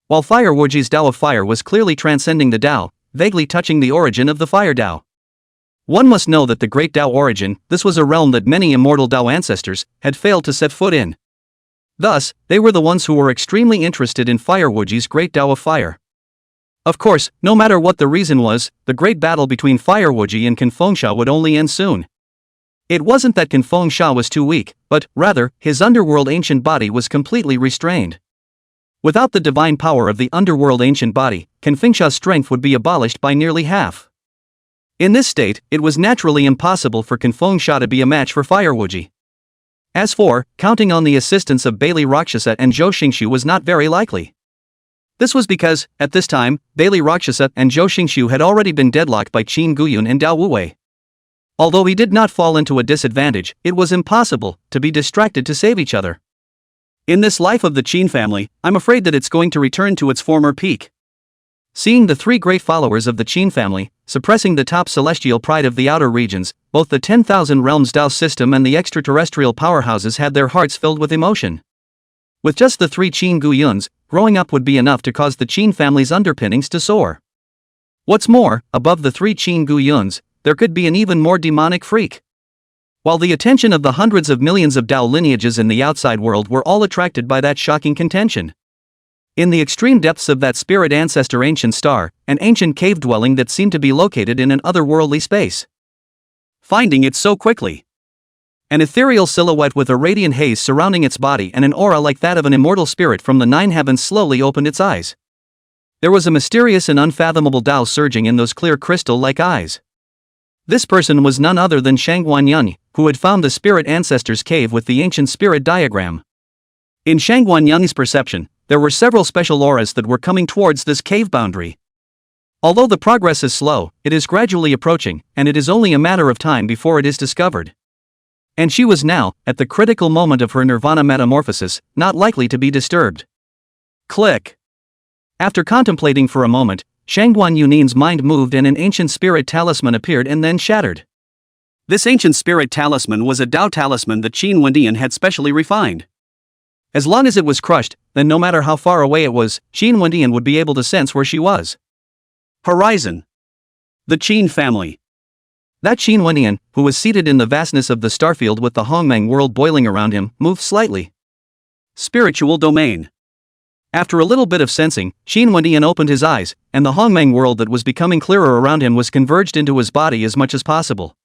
While Fire Wuji's Dao of Fire was clearly transcending the Dao, vaguely touching the origin of the Fire Dao. One must know that the Great Dao origin, this was a realm that many immortal Dao ancestors had failed to set foot in. Thus, they were the ones who were extremely interested in Fire Wuji's Great Dao of Fire. Of course, no matter what the reason was, the great battle between Fire Wuji and Confeng would only end soon. It wasn't that Confeng was too weak, but, rather, his underworld ancient body was completely restrained. Without the divine power of the underworld ancient body, Confeng's strength would be abolished by nearly half. In this state, it was naturally impossible for Confeng to be a match for Fire Wuji. As for, counting on the assistance of Bailey Rakshasa and Zhou Xingxiu was not very likely. This was because, at this time, Bailey Rakshasa and Zhou Xingxiu had already been deadlocked by Qin Guyun and Dao Wuwei. Although he did not fall into a disadvantage, it was impossible to be distracted to save each other. In this life of the Qin family, I'm afraid that it's going to return to its former peak. Seeing the three great followers of the Qin family, suppressing the top celestial pride of the outer regions, both the 10,000 Realms Dao system and the extraterrestrial powerhouses had their hearts filled with emotion. With just the three Qin Guyuns, growing up would be enough to cause the Qin family's underpinnings to soar. What's more, above the three Qin Guyuns, there could be an even more demonic freak. While the attention of the hundreds of millions of Dao lineages in the outside world were all attracted by that shocking contention. In the extreme depths of that spirit ancestor ancient star, an ancient cave dwelling that seemed to be located in an otherworldly space. Finding it so quickly. An ethereal silhouette with a radiant haze surrounding its body and an aura like that of an immortal spirit from the nine heavens slowly opened its eyes. There was a mysterious and unfathomable Dao surging in those clear crystal-like eyes. This person was none other than Shangguanyang, who had found the spirit ancestor's cave with the ancient spirit diagram. In Shangguanyang's perception, there were several special auras that were coming towards this cave boundary. Although the progress is slow, it is gradually approaching, and it is only a matter of time before it is discovered. And she was now, at the critical moment of her nirvana metamorphosis, not likely to be disturbed. Click. After contemplating for a moment, Shangguan Yunin's mind moved and an ancient spirit talisman appeared and then shattered. This ancient spirit talisman was a Dao talisman that Qin Wendian had specially refined. As long as it was crushed, then no matter how far away it was, Qin Wendian would be able to sense where she was. Horizon. The Qin family. That Qin Wendian, who was seated in the vastness of the starfield with the Hongmeng world boiling around him, moved slightly. Spiritual domain. After a little bit of sensing, Qin Wendian opened his eyes, and the Hongmeng world that was becoming clearer around him was converged into his body as much as possible.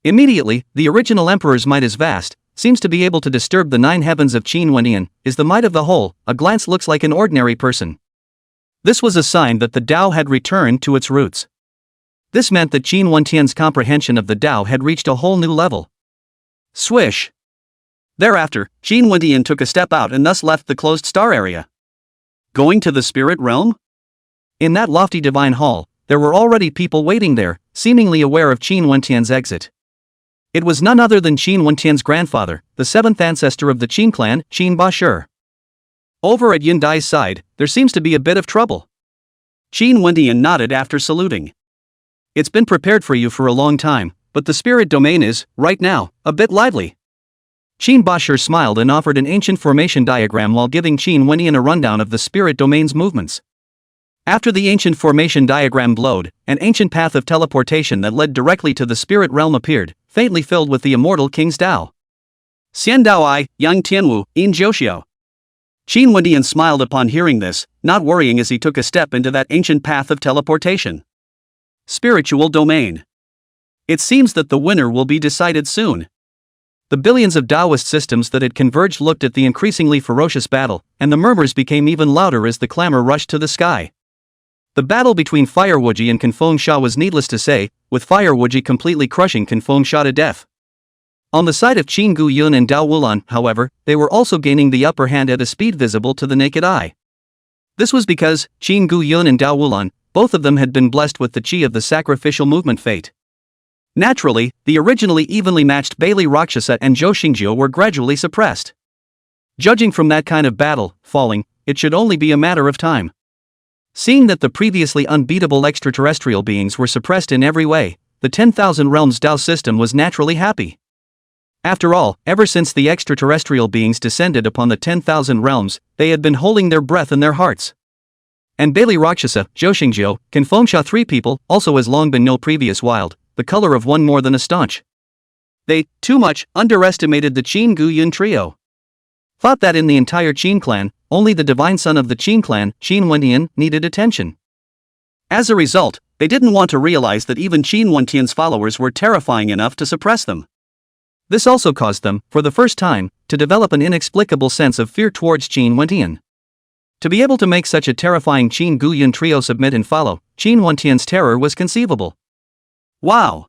Immediately, the original emperor's might is vast, seems to be able to disturb the nine heavens of Qin Wendian, is the might of the whole, a glance looks like an ordinary person. This was a sign that the Dao had returned to its roots. This meant that Qin Wendian's comprehension of the Dao had reached a whole new level. Swish. Thereafter, Qin Wendian took a step out and thus left the closed star area. Going to the spirit realm? In that lofty divine hall, there were already people waiting there, seemingly aware of Qin Wendian's exit. It was none other than Qin Wendian's grandfather, the seventh ancestor of the Qin clan, Qin Bashir. Over at Yundai's side, there seems to be a bit of trouble. Qin Wendian nodded after saluting. It's been prepared for you for a long time, but the spirit domain is, right now, a bit lively. Qin Bashir smiled and offered an ancient formation diagram while giving Qin Wendian a rundown of the spirit domain's movements. After the ancient formation diagram glowed, an ancient path of teleportation that led directly to the spirit realm appeared, faintly filled with the immortal King's Dao. Xian Dao Ai, Yang Tianwu, In Jiuxiu. Qin Wendian smiled upon hearing this, not worrying as he took a step into that ancient path of teleportation. Spiritual domain. It seems that the winner will be decided soon. The billions of Taoist systems that had converged looked at the increasingly ferocious battle, and the murmurs became even louder as the clamor rushed to the sky. The battle between Fire Wuji and Confeng was needless to say, with Fire Wuji completely crushing Confeng to death. On the side of Qin Gu Yun and Dao Wulan, however, they were also gaining the upper hand at a speed visible to the naked eye. This was because Qin Gu Yun and Dao Wulan, both of them had been blessed with the chi of the sacrificial movement fate. Naturally, the originally evenly matched Bailey Rakshasa and Zhou Xingjiu were gradually suppressed. Judging from that kind of battle, falling, it should only be a matter of time. Seeing that the previously unbeatable extraterrestrial beings were suppressed in every way, the 10,000 Realms Tao system was naturally happy. After all, ever since the extraterrestrial beings descended upon the 10,000 realms, they had been holding their breath in their hearts. And Bailey Rakshasa, Joshingjo, Kanfongsha, three people, also has long been no previous wild, the color of one more than a staunch. They, too much, underestimated the Qin Gu Yun trio. Thought that in the entire Qin clan, only the divine son of the Qin clan, Qin Wentian, needed attention. As a result, they didn't want to realize that even Qin Wentian's followers were terrifying enough to suppress them. This also caused them, for the first time, to develop an inexplicable sense of fear towards Qin Wentian. To be able to make such a terrifying Qin Gu Yun trio submit and follow, Qin Wentian's terror was conceivable. Wow!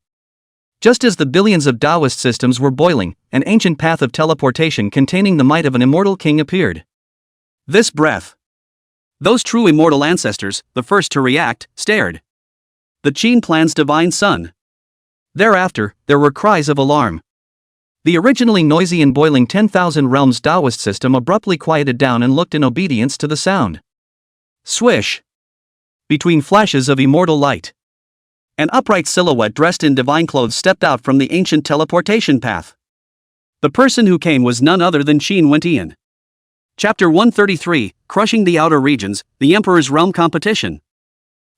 Just as the billions of Taoist systems were boiling, an ancient path of teleportation containing the might of an immortal king appeared. This breath. Those true immortal ancestors, the first to react, stared. The Qin clan's divine son. Thereafter, there were cries of alarm. The originally noisy and boiling 10,000 realms Taoist system abruptly quieted down and looked in obedience to the sound. Swish! Between flashes of immortal light, an upright silhouette dressed in divine clothes stepped out from the ancient teleportation path. The person who came was none other than Qin Wentian. Chapter 133, Crushing the Outer Regions, the Emperor's Realm Competition.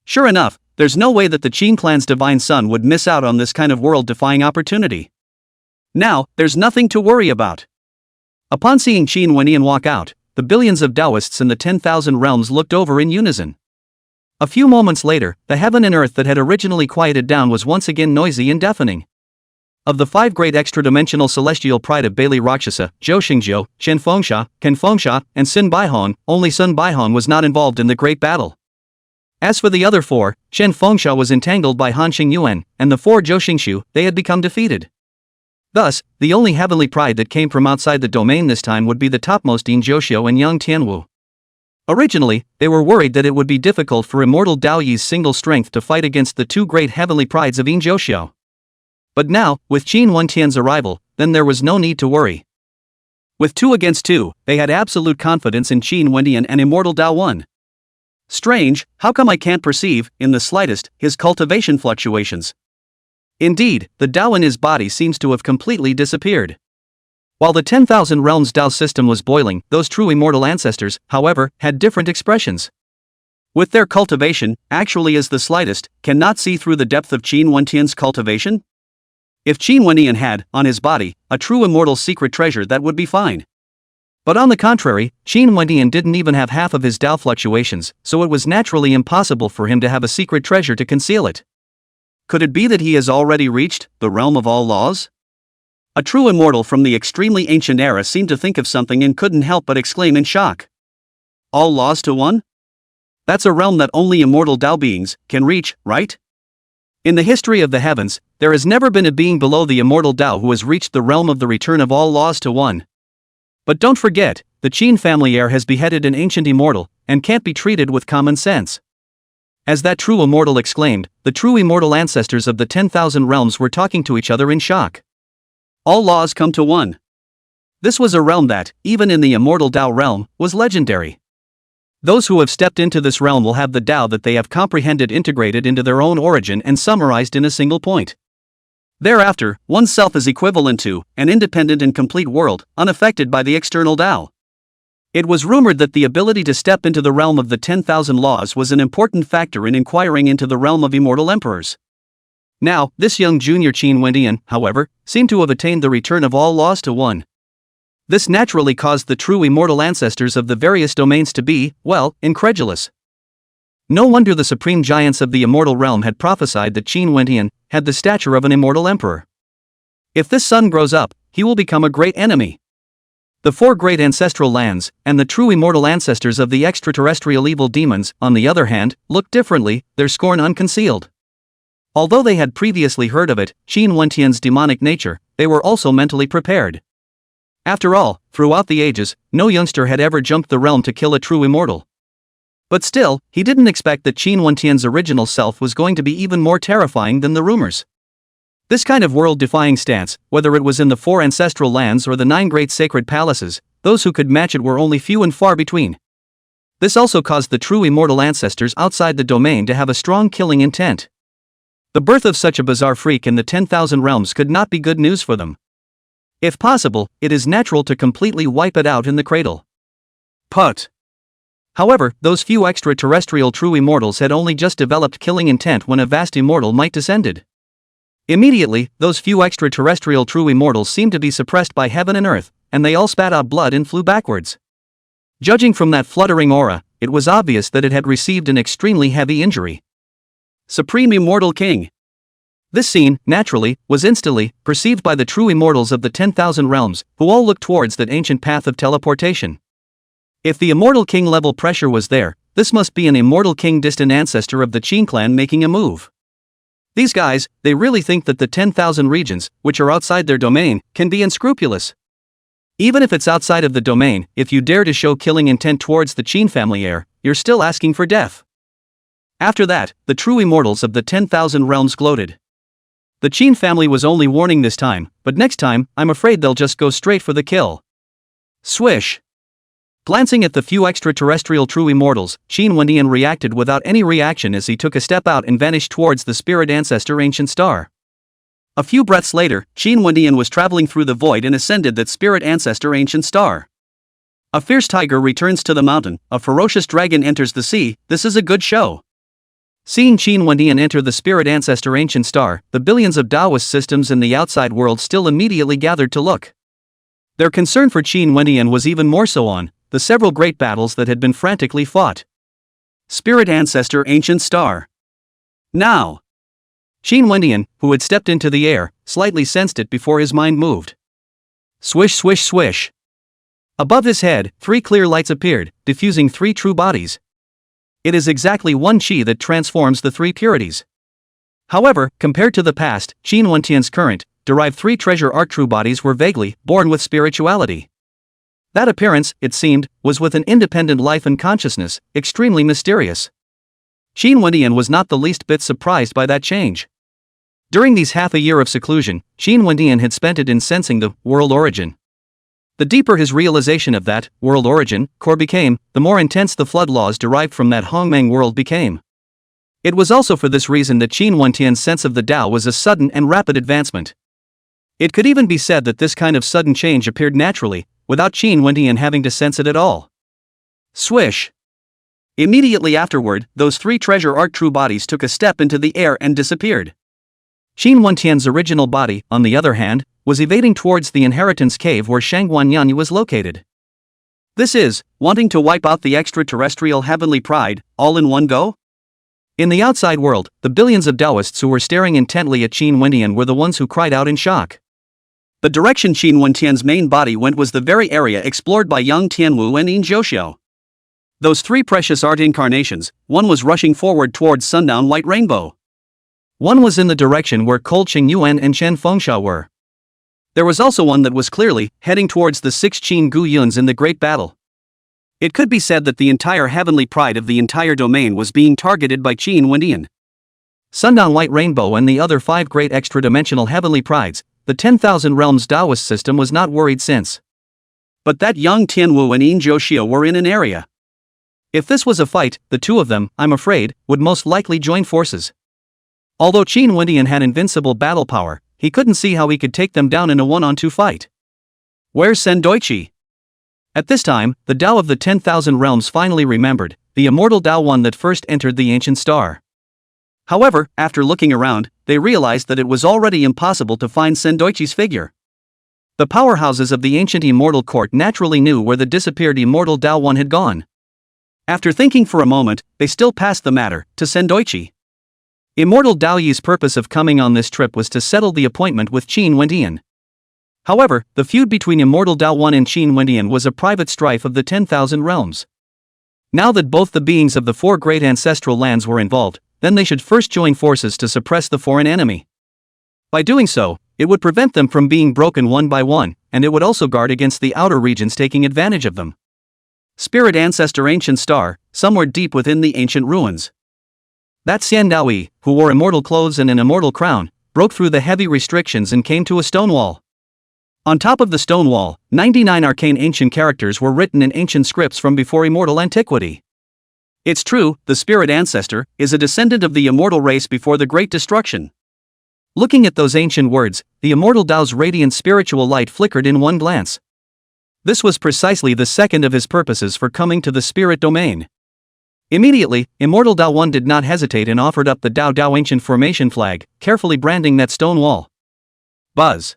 Sure enough, there's no way that the Qin clan's divine son would miss out on this kind of world-defying opportunity. Now, there's nothing to worry about. Upon seeing Qin Wentian walk out, the billions of Taoists in the 10,000 realms looked over in unison. A few moments later, the heaven and earth that had originally quieted down was once again noisy and deafening. Of the five great extra-dimensional celestial pride of Bailey Rakshasa, Zhou Xingjiu, Chen Fengsha, Ken Fengsha, and Sun Baihong, only Sun Baihong was not involved in the great battle. As for the other four, Chen Fengsha was entangled by Han Xingyuan, and the four Zhou Xingshu, they had become defeated. Thus, the only heavenly pride that came from outside the domain this time would be the topmost Yin Zhouxiu and Yang Tianwu. Originally, they were worried that it would be difficult for immortal Dao Yi's single strength to fight against the two great heavenly prides of Yin Zhouxiu. But now, with Qin Wentian's arrival, then there was no need to worry. With 2 against 2, they had absolute confidence in Qin Wentian and immortal Dao 1. Strange, how come I can't perceive, in the slightest, his cultivation fluctuations? Indeed, the Dao in his body seems to have completely disappeared. While the 10,000 realms Dao system was boiling, those true immortal ancestors, however, had different expressions. With their cultivation, actually as the slightest, cannot see through the depth of Qin Wentian's cultivation? If Qin Wentian had, on his body, a true immortal secret treasure, that would be fine. But on the contrary, Qin Wentian didn't even have half of his Dao fluctuations, so it was naturally impossible for him to have a secret treasure to conceal it. Could it be that he has already reached the realm of all laws? A true immortal from the extremely ancient era seemed to think of something and couldn't help but exclaim in shock. All laws to one? That's a realm that only immortal Dao beings can reach, right? In the history of the heavens, there has never been a being below the immortal Dao who has reached the realm of the return of all laws to one. But don't forget, the Qin family heir has beheaded an ancient immortal, and can't be treated with common sense. As that true immortal exclaimed, the true immortal ancestors of the 10,000 realms were talking to each other in shock. All laws come to one. This was a realm that, even in the immortal Dao realm, was legendary. Those who have stepped into this realm will have the Dao that they have comprehended integrated into their own origin and summarized in a single point. Thereafter, oneself is equivalent to an independent and complete world, unaffected by the external Dao. It was rumored that the ability to step into the realm of the 10,000 laws was an important factor in inquiring into the realm of immortal emperors. Now, this young junior Qin Wentian, however, seemed to have attained the return of all laws to one. This naturally caused the true immortal ancestors of the various domains to be, well, incredulous. No wonder the supreme giants of the immortal realm had prophesied that Qin Wentian had the stature of an immortal emperor. If this son grows up, he will become a great enemy. The 4 great ancestral lands, and the true immortal ancestors of the extraterrestrial evil demons, on the other hand, looked differently, their scorn unconcealed. Although they had previously heard of it, Qin Wentian's demonic nature, they were also mentally prepared. After all, throughout the ages, no youngster had ever jumped the realm to kill a true immortal. But still, he didn't expect that Qin Wentian's original self was going to be even more terrifying than the rumors. This kind of world-defying stance, whether it was in the 4 ancestral lands or the 9 great sacred palaces, those who could match it were only few and far between. This also caused the true immortal ancestors outside the domain to have a strong killing intent. The birth of such a bizarre freak in the 10,000 realms could not be good news for them. If possible, it is natural to completely wipe it out in the cradle. Put. However, those few extraterrestrial true immortals had only just developed killing intent when a vast immortal might descended. Immediately, those few extraterrestrial true immortals seemed to be suppressed by heaven and earth, and they all spat out blood and flew backwards. Judging from that fluttering aura, it was obvious that it had received an extremely heavy injury. Supreme Immortal King. This scene, naturally, was instantly perceived by the true immortals of the 10,000 realms, who all looked towards that ancient path of teleportation. If the Immortal King level pressure was there, this must be an Immortal King distant ancestor of the Qin clan making a move. These guys, they really think that the 10,000 regions, which are outside their domain, can be unscrupulous. Even if it's outside of the domain, if you dare to show killing intent towards the Qin family heir, you're still asking for death. After that, the true immortals of the 10,000 realms gloated. The Qin family was only warning this time, but next time, I'm afraid they'll just go straight for the kill. Swish. Glancing at the few extraterrestrial true immortals, Qin Wendian reacted without any reaction as he took a step out and vanished towards the spirit ancestor ancient star. A few breaths later, Qin Wendian was traveling through the void and ascended that spirit ancestor ancient star. A fierce tiger returns to the mountain, a ferocious dragon enters the sea. This is a good show. Seeing Qin Wendian enter the spirit ancestor ancient star, the billions of Taoist systems in the outside world still immediately gathered to look. Their concern for Qin Wendian was even more so on the several great battles that had been frantically fought. Spirit ancestor ancient star. Now. Qin Wendian, who had stepped into the air, slightly sensed it before his mind moved. Swish swish swish. Above his head, 3 clear lights appeared, diffusing 3 true bodies. It is exactly one qi that transforms the 3 purities. However, compared to the past, Qin Wendian's current, derived 3 treasure art true bodies were vaguely born with spirituality. That appearance, it seemed, was with an independent life and consciousness, extremely mysterious. Qin Wendian was not the least bit surprised by that change. During these half a year of seclusion, Qin Wendian had spent it in sensing the world origin. The deeper his realization of that world origin core became, the more intense the flood laws derived from that Hongmeng world became. It was also for this reason that Qin Wendian's sense of the Tao was a sudden and rapid advancement. It could even be said that this kind of sudden change appeared naturally, without Qin Wendian having to sense it at all. Swish. Immediately afterward, those 3 treasure art true bodies took a step into the air and disappeared. Qin Wendian's original body, on the other hand, was evading towards the inheritance cave where Shangguanyan was located. This is, wanting to wipe out the extraterrestrial heavenly pride, all in one go? In the outside world, the billions of Taoists who were staring intently at Qin Wendian were the ones who cried out in shock. The direction Qin Wendian's main body went was the very area explored by Yang Tianwu and Yin Zhouxiu. Those 3 precious art incarnations, one was rushing forward towards sundown white rainbow. One was in the direction where Cold Qing Yuan and Chen Fengsha were. There was also one that was clearly heading towards the 6 Qin Gu Yuns in the great battle. It could be said that the entire heavenly pride of the entire domain was being targeted by Qin Wendian. Sundown White Rainbow and the other 5 great extra-dimensional heavenly prides, the 10,000 realms Taoist system was not worried since. But that Yang Tianwu and Yin Zhouxiu were in an area. If this was a fight, the 2 of them, I'm afraid, would most likely join forces. Although Qin Wendian had invincible battle power, he couldn't see how he could take them down in a 1-on-2 fight. Where's Sendoichi? At this time, the Tao of the 10,000 realms finally remembered, the immortal Tao one that first entered the ancient star. However, after looking around, they realized that it was already impossible to find Sendoichi's figure. The powerhouses of the ancient immortal court naturally knew where the disappeared immortal Tao one had gone. After thinking for a moment, they still passed the matter to Sendoichi. Immortal Tao Yi's purpose of coming on this trip was to settle the appointment with Qin Wendian. However, the feud between immortal Tao One and Qin Wendian was a private strife of the 10,000 realms. Now that both the beings of the 4 great ancestral lands were involved, then they should first join forces to suppress the foreign enemy. By doing so, it would prevent them from being broken one by one, and it would also guard against the outer regions taking advantage of them. Spirit ancestor ancient star, somewhere deep within the ancient ruins. That Xian Daoyi, who wore immortal clothes and an immortal crown, broke through the heavy restrictions and came to a stone wall. On top of the stone wall, 99 arcane ancient characters were written in ancient scripts from before immortal antiquity. It's true, the spirit ancestor is a descendant of the immortal race before the Great Destruction. Looking at those ancient words, the immortal Dao's radiant spiritual light flickered in one glance. This was precisely the second of his purposes for coming to the spirit domain. Immediately, Immortal Dao 1 did not hesitate and offered up the Dao Dao ancient formation flag, carefully branding that stone wall. Buzz.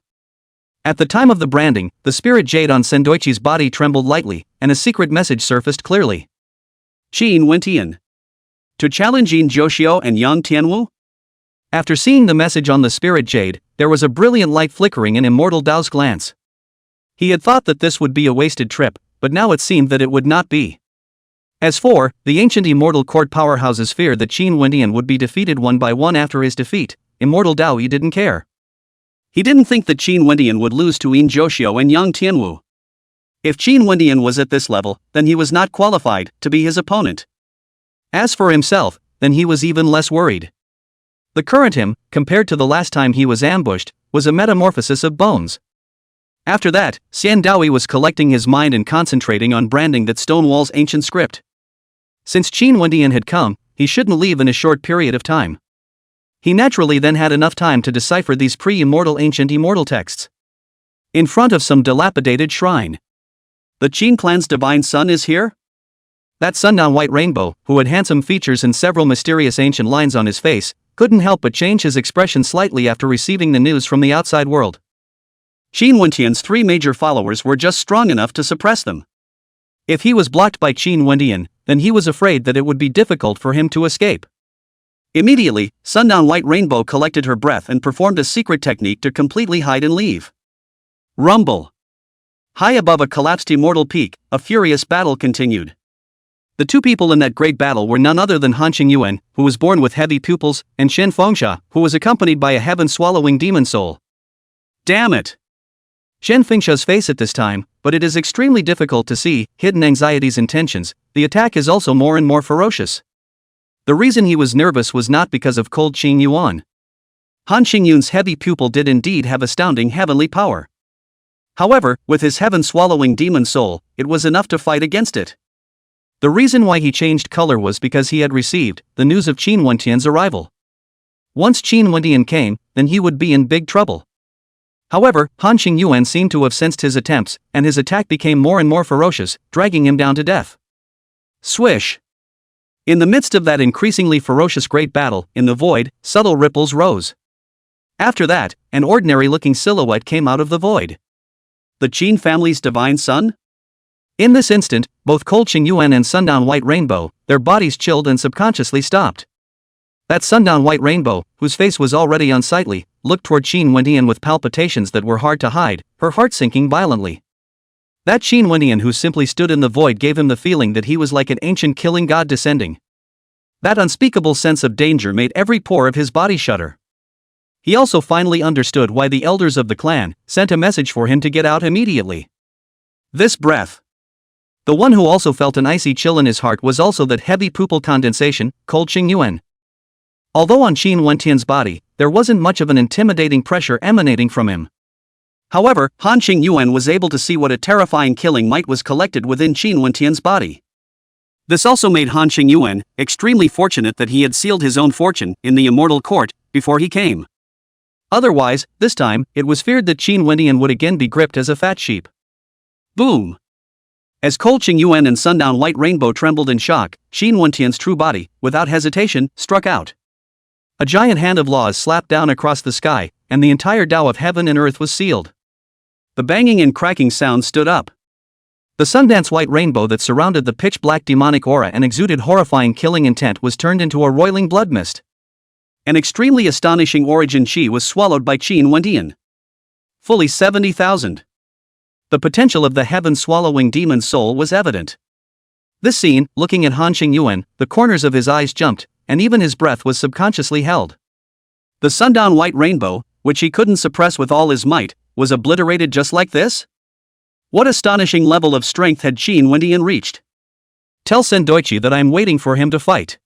At the time of the branding, the spirit jade on Sendoichi's body trembled lightly, and a secret message surfaced clearly. Qin Wentian. To challenge Yin Joshio and Yang Tianwu? After seeing the message on the spirit jade, there was a brilliant light flickering in Immortal Dao's glance. He had thought that this would be a wasted trip, but now it seemed that it would not be. As for the ancient immortal court powerhouses feared that Qin Wentian would be defeated one by one after his defeat, Immortal Dao Yi didn't care. He didn't think that Qin Wentian would lose to Yin Joshio and Yang Tianwu. If Qin Wentian was at this level, then he was not qualified to be his opponent. As for himself, then he was even less worried. The current him, compared to the last time he was ambushed, was a metamorphosis of bones. After that, Xian Daoyi was collecting his mind and concentrating on branding that stone wall's ancient script. Since Qin Wentian had come, he shouldn't leave in a short period of time. He naturally then had enough time to decipher these pre-immortal ancient immortal texts. In front of some dilapidated shrine. The Qin clan's divine son is here? That sundown white rainbow, who had handsome features and several mysterious ancient lines on his face, couldn't help but change his expression slightly after receiving the news from the outside world. Qin Wentian's 3 major followers were just strong enough to suppress them. If he was blocked by Qin Wentian, then he was afraid that it would be difficult for him to escape. Immediately, Sundown White Rainbow collected her breath and performed a secret technique to completely hide and leave. Rumble. High above a collapsed immortal peak, a furious battle continued. The 2 people in that great battle were none other than Han Qingyuan, who was born with heavy pupils, and Shen Fengsha, who was accompanied by a heaven-swallowing demon soul. Damn it! Shen Fengsha's face at this time, but it is extremely difficult to see hidden anxiety's intentions. The attack is also more and more ferocious. The reason he was nervous was not because of cold Qingyuan. Han Qingyun's heavy pupil did indeed have astounding heavenly power. However, with his heaven-swallowing demon soul, it was enough to fight against it. The reason why he changed color was because he had received the news of Qin Wentian's arrival. Once Qin Wentian came, then he would be in big trouble. However, Han Qingyuan seemed to have sensed his attempts, and his attack became more and more ferocious, dragging him down to death. Swish! In the midst of that increasingly ferocious great battle, in the void, subtle ripples rose. After that, an ordinary-looking silhouette came out of the void. The Qin family's divine son? In this instant, both Cold Qingyuan and Sundown White Rainbow, their bodies chilled and subconsciously stopped. That Sundown White Rainbow, whose face was already unsightly, looked toward Qin Wentian with palpitations that were hard to hide, her heart sinking violently. That Qin Wentian who simply stood in the void gave him the feeling that he was like an ancient killing god descending. That unspeakable sense of danger made every pore of his body shudder. He also finally understood why the elders of the clan sent a message for him to get out immediately. This breath. The one who also felt an icy chill in his heart was also that heavy pupil condensation, Cold Qingyuan. Although on Qin Wentian's body, there wasn't much of an intimidating pressure emanating from him. However, Han Qingyuan was able to see what a terrifying killing might was collected within Qin Wentian's body. This also made Han Qingyuan extremely fortunate that he had sealed his own fortune in the immortal court before he came. Otherwise, this time, it was feared that Qin Wentian would again be gripped as a fat sheep. Boom! As Cold Qingyuan and Sundown White Rainbow trembled in shock, Qin Wentian's true body, without hesitation, struck out. A giant hand of laws slapped down across the sky, and the entire Tao of heaven and earth was sealed. The banging and cracking sound stood up. The Sundance White Rainbow that surrounded the pitch-black demonic aura and exuded horrifying killing intent was turned into a roiling blood mist. An extremely astonishing origin chi was swallowed by Qin Wentian. Fully 70,000. The potential of the heaven-swallowing demon soul was evident. This scene, looking at Han Qingyuan, the corners of his eyes jumped, and even his breath was subconsciously held. The Sundown White Rainbow, which he couldn't suppress with all his might, was obliterated just like this? What astonishing level of strength had Qin Wentian reached? Tell Sendoichi that I am waiting for him to fight.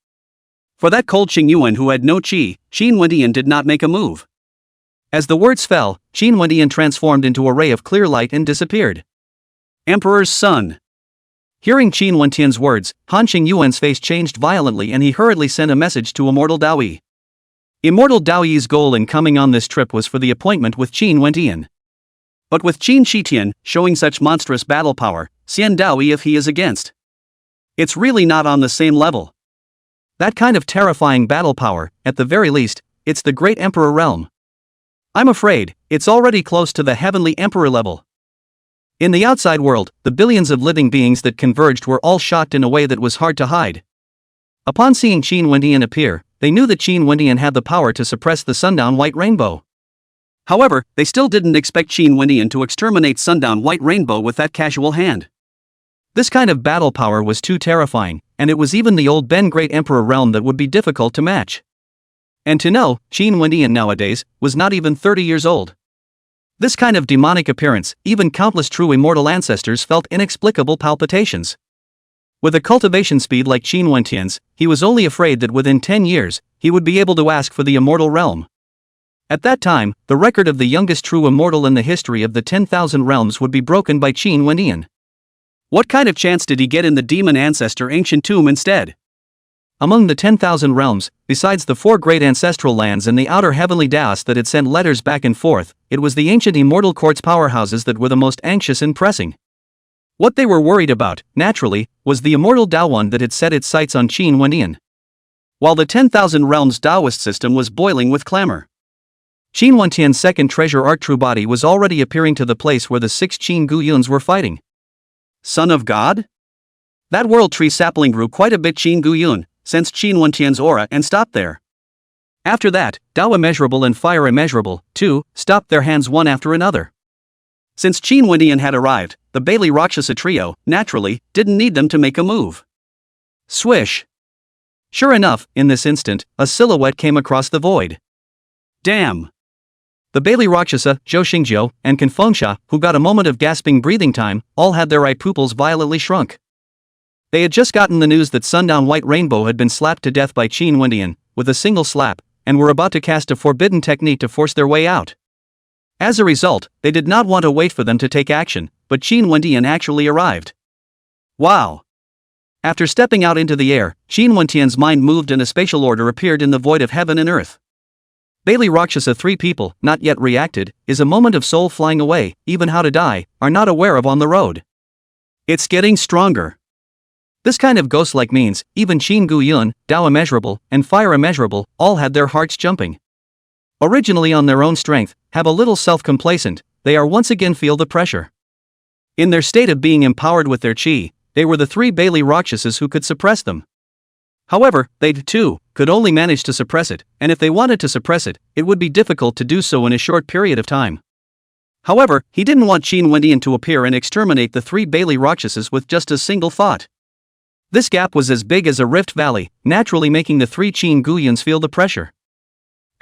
For that Cold Qingyuan who had no chi, Qin Wentian did not make a move. As the words fell, Qin Wentian transformed into a ray of clear light and disappeared. Emperor's son. Hearing Qin Wentian's words, Han Qingyuan's face changed violently and he hurriedly sent a message to Immortal Daoyi. Immortal Daoyi's goal in coming on this trip was for the appointment with Qin Wentian. But with Qin Shitian showing such monstrous battle power, Xian Daoyi if he is against. It's really not on the same level. That kind of terrifying battle power, at the very least, it's the Great Emperor realm. I'm afraid, it's already close to the Heavenly Emperor level. In the outside world, the billions of living beings that converged were all shocked in a way that was hard to hide. Upon seeing Qin Wentian appear, they knew that Qin Wentian had the power to suppress the Sundown White Rainbow. However, they still didn't expect Qin Wentian to exterminate Sundown White Rainbow with that casual hand. This kind of battle power was too terrifying, and it was even the old Ben Great Emperor realm that would be difficult to match. And to know, Qin Wentian nowadays was not even 30 years old. This kind of demonic appearance, even countless true immortal ancestors felt inexplicable palpitations. With a cultivation speed like Qin Wentian's, he was only afraid that within 10 years, he would be able to ask for the immortal realm. At that time, the record of the youngest true immortal in the history of the 10,000 realms would be broken by Qin Wentian. What kind of chance did he get in the demon ancestor ancient tomb instead? Among the 10,000 realms, besides the 4 great ancestral lands and the outer heavenly Daos that had sent letters back and forth, it was the ancient immortal court's powerhouses that were the most anxious and pressing. What they were worried about, naturally, was the immortal Daowan that had set its sights on Qin Wentian. While the 10,000 realms Daoist system was boiling with clamor. Qin Wentian's second treasure art true body was already appearing to the place where the 6 Qin Guyuns were fighting. Son of God? That world tree sapling grew quite a bit Qin Guyun, sensed Qin Wentian's aura and stopped there. After that, Dao Immeasurable and Fire Immeasurable, too, stopped their hands one after another. Since Qin Wentian had arrived, the Bailey Rakshasa trio, naturally, didn't need them to make a move. Swish! Sure enough, in this instant, a silhouette came across the void. Damn! The Bailey Rakshasa, Zhou Xingjiu, and Confengsha, who got a moment of gasping breathing time, all had their eye pupils violently shrunk. They had just gotten the news that Sundown White Rainbow had been slapped to death by Qin Wentian, with a single slap, and were about to cast a forbidden technique to force their way out. As a result, they did not want to wait for them to take action, but Qin Wentian actually arrived. Wow! After stepping out into the air, Qin Wentian's mind moved and a spatial order appeared in the void of heaven and earth. Bailey Rakshasa 3 people, not yet reacted, is a moment of soul flying away, even how to die, are not aware of on the road. It's getting stronger. This kind of ghost-like means, even Qin Guyun, Dao Immeasurable, and Fire Immeasurable, all had their hearts jumping. Originally on their own strength, have a little self-complacent, they are once again feel the pressure. In their state of being empowered with their chi, they were the 3 Bailey Rakshasas who could suppress them. However, they, too, could only manage to suppress it, and if they wanted to suppress it, it would be difficult to do so in a short period of time. However, he didn't want Qin Wentian to appear and exterminate the 3 Bailey Rakshasas with just a single thought. This gap was as big as a rift valley, naturally making the 3 Qin Guyuns feel the pressure.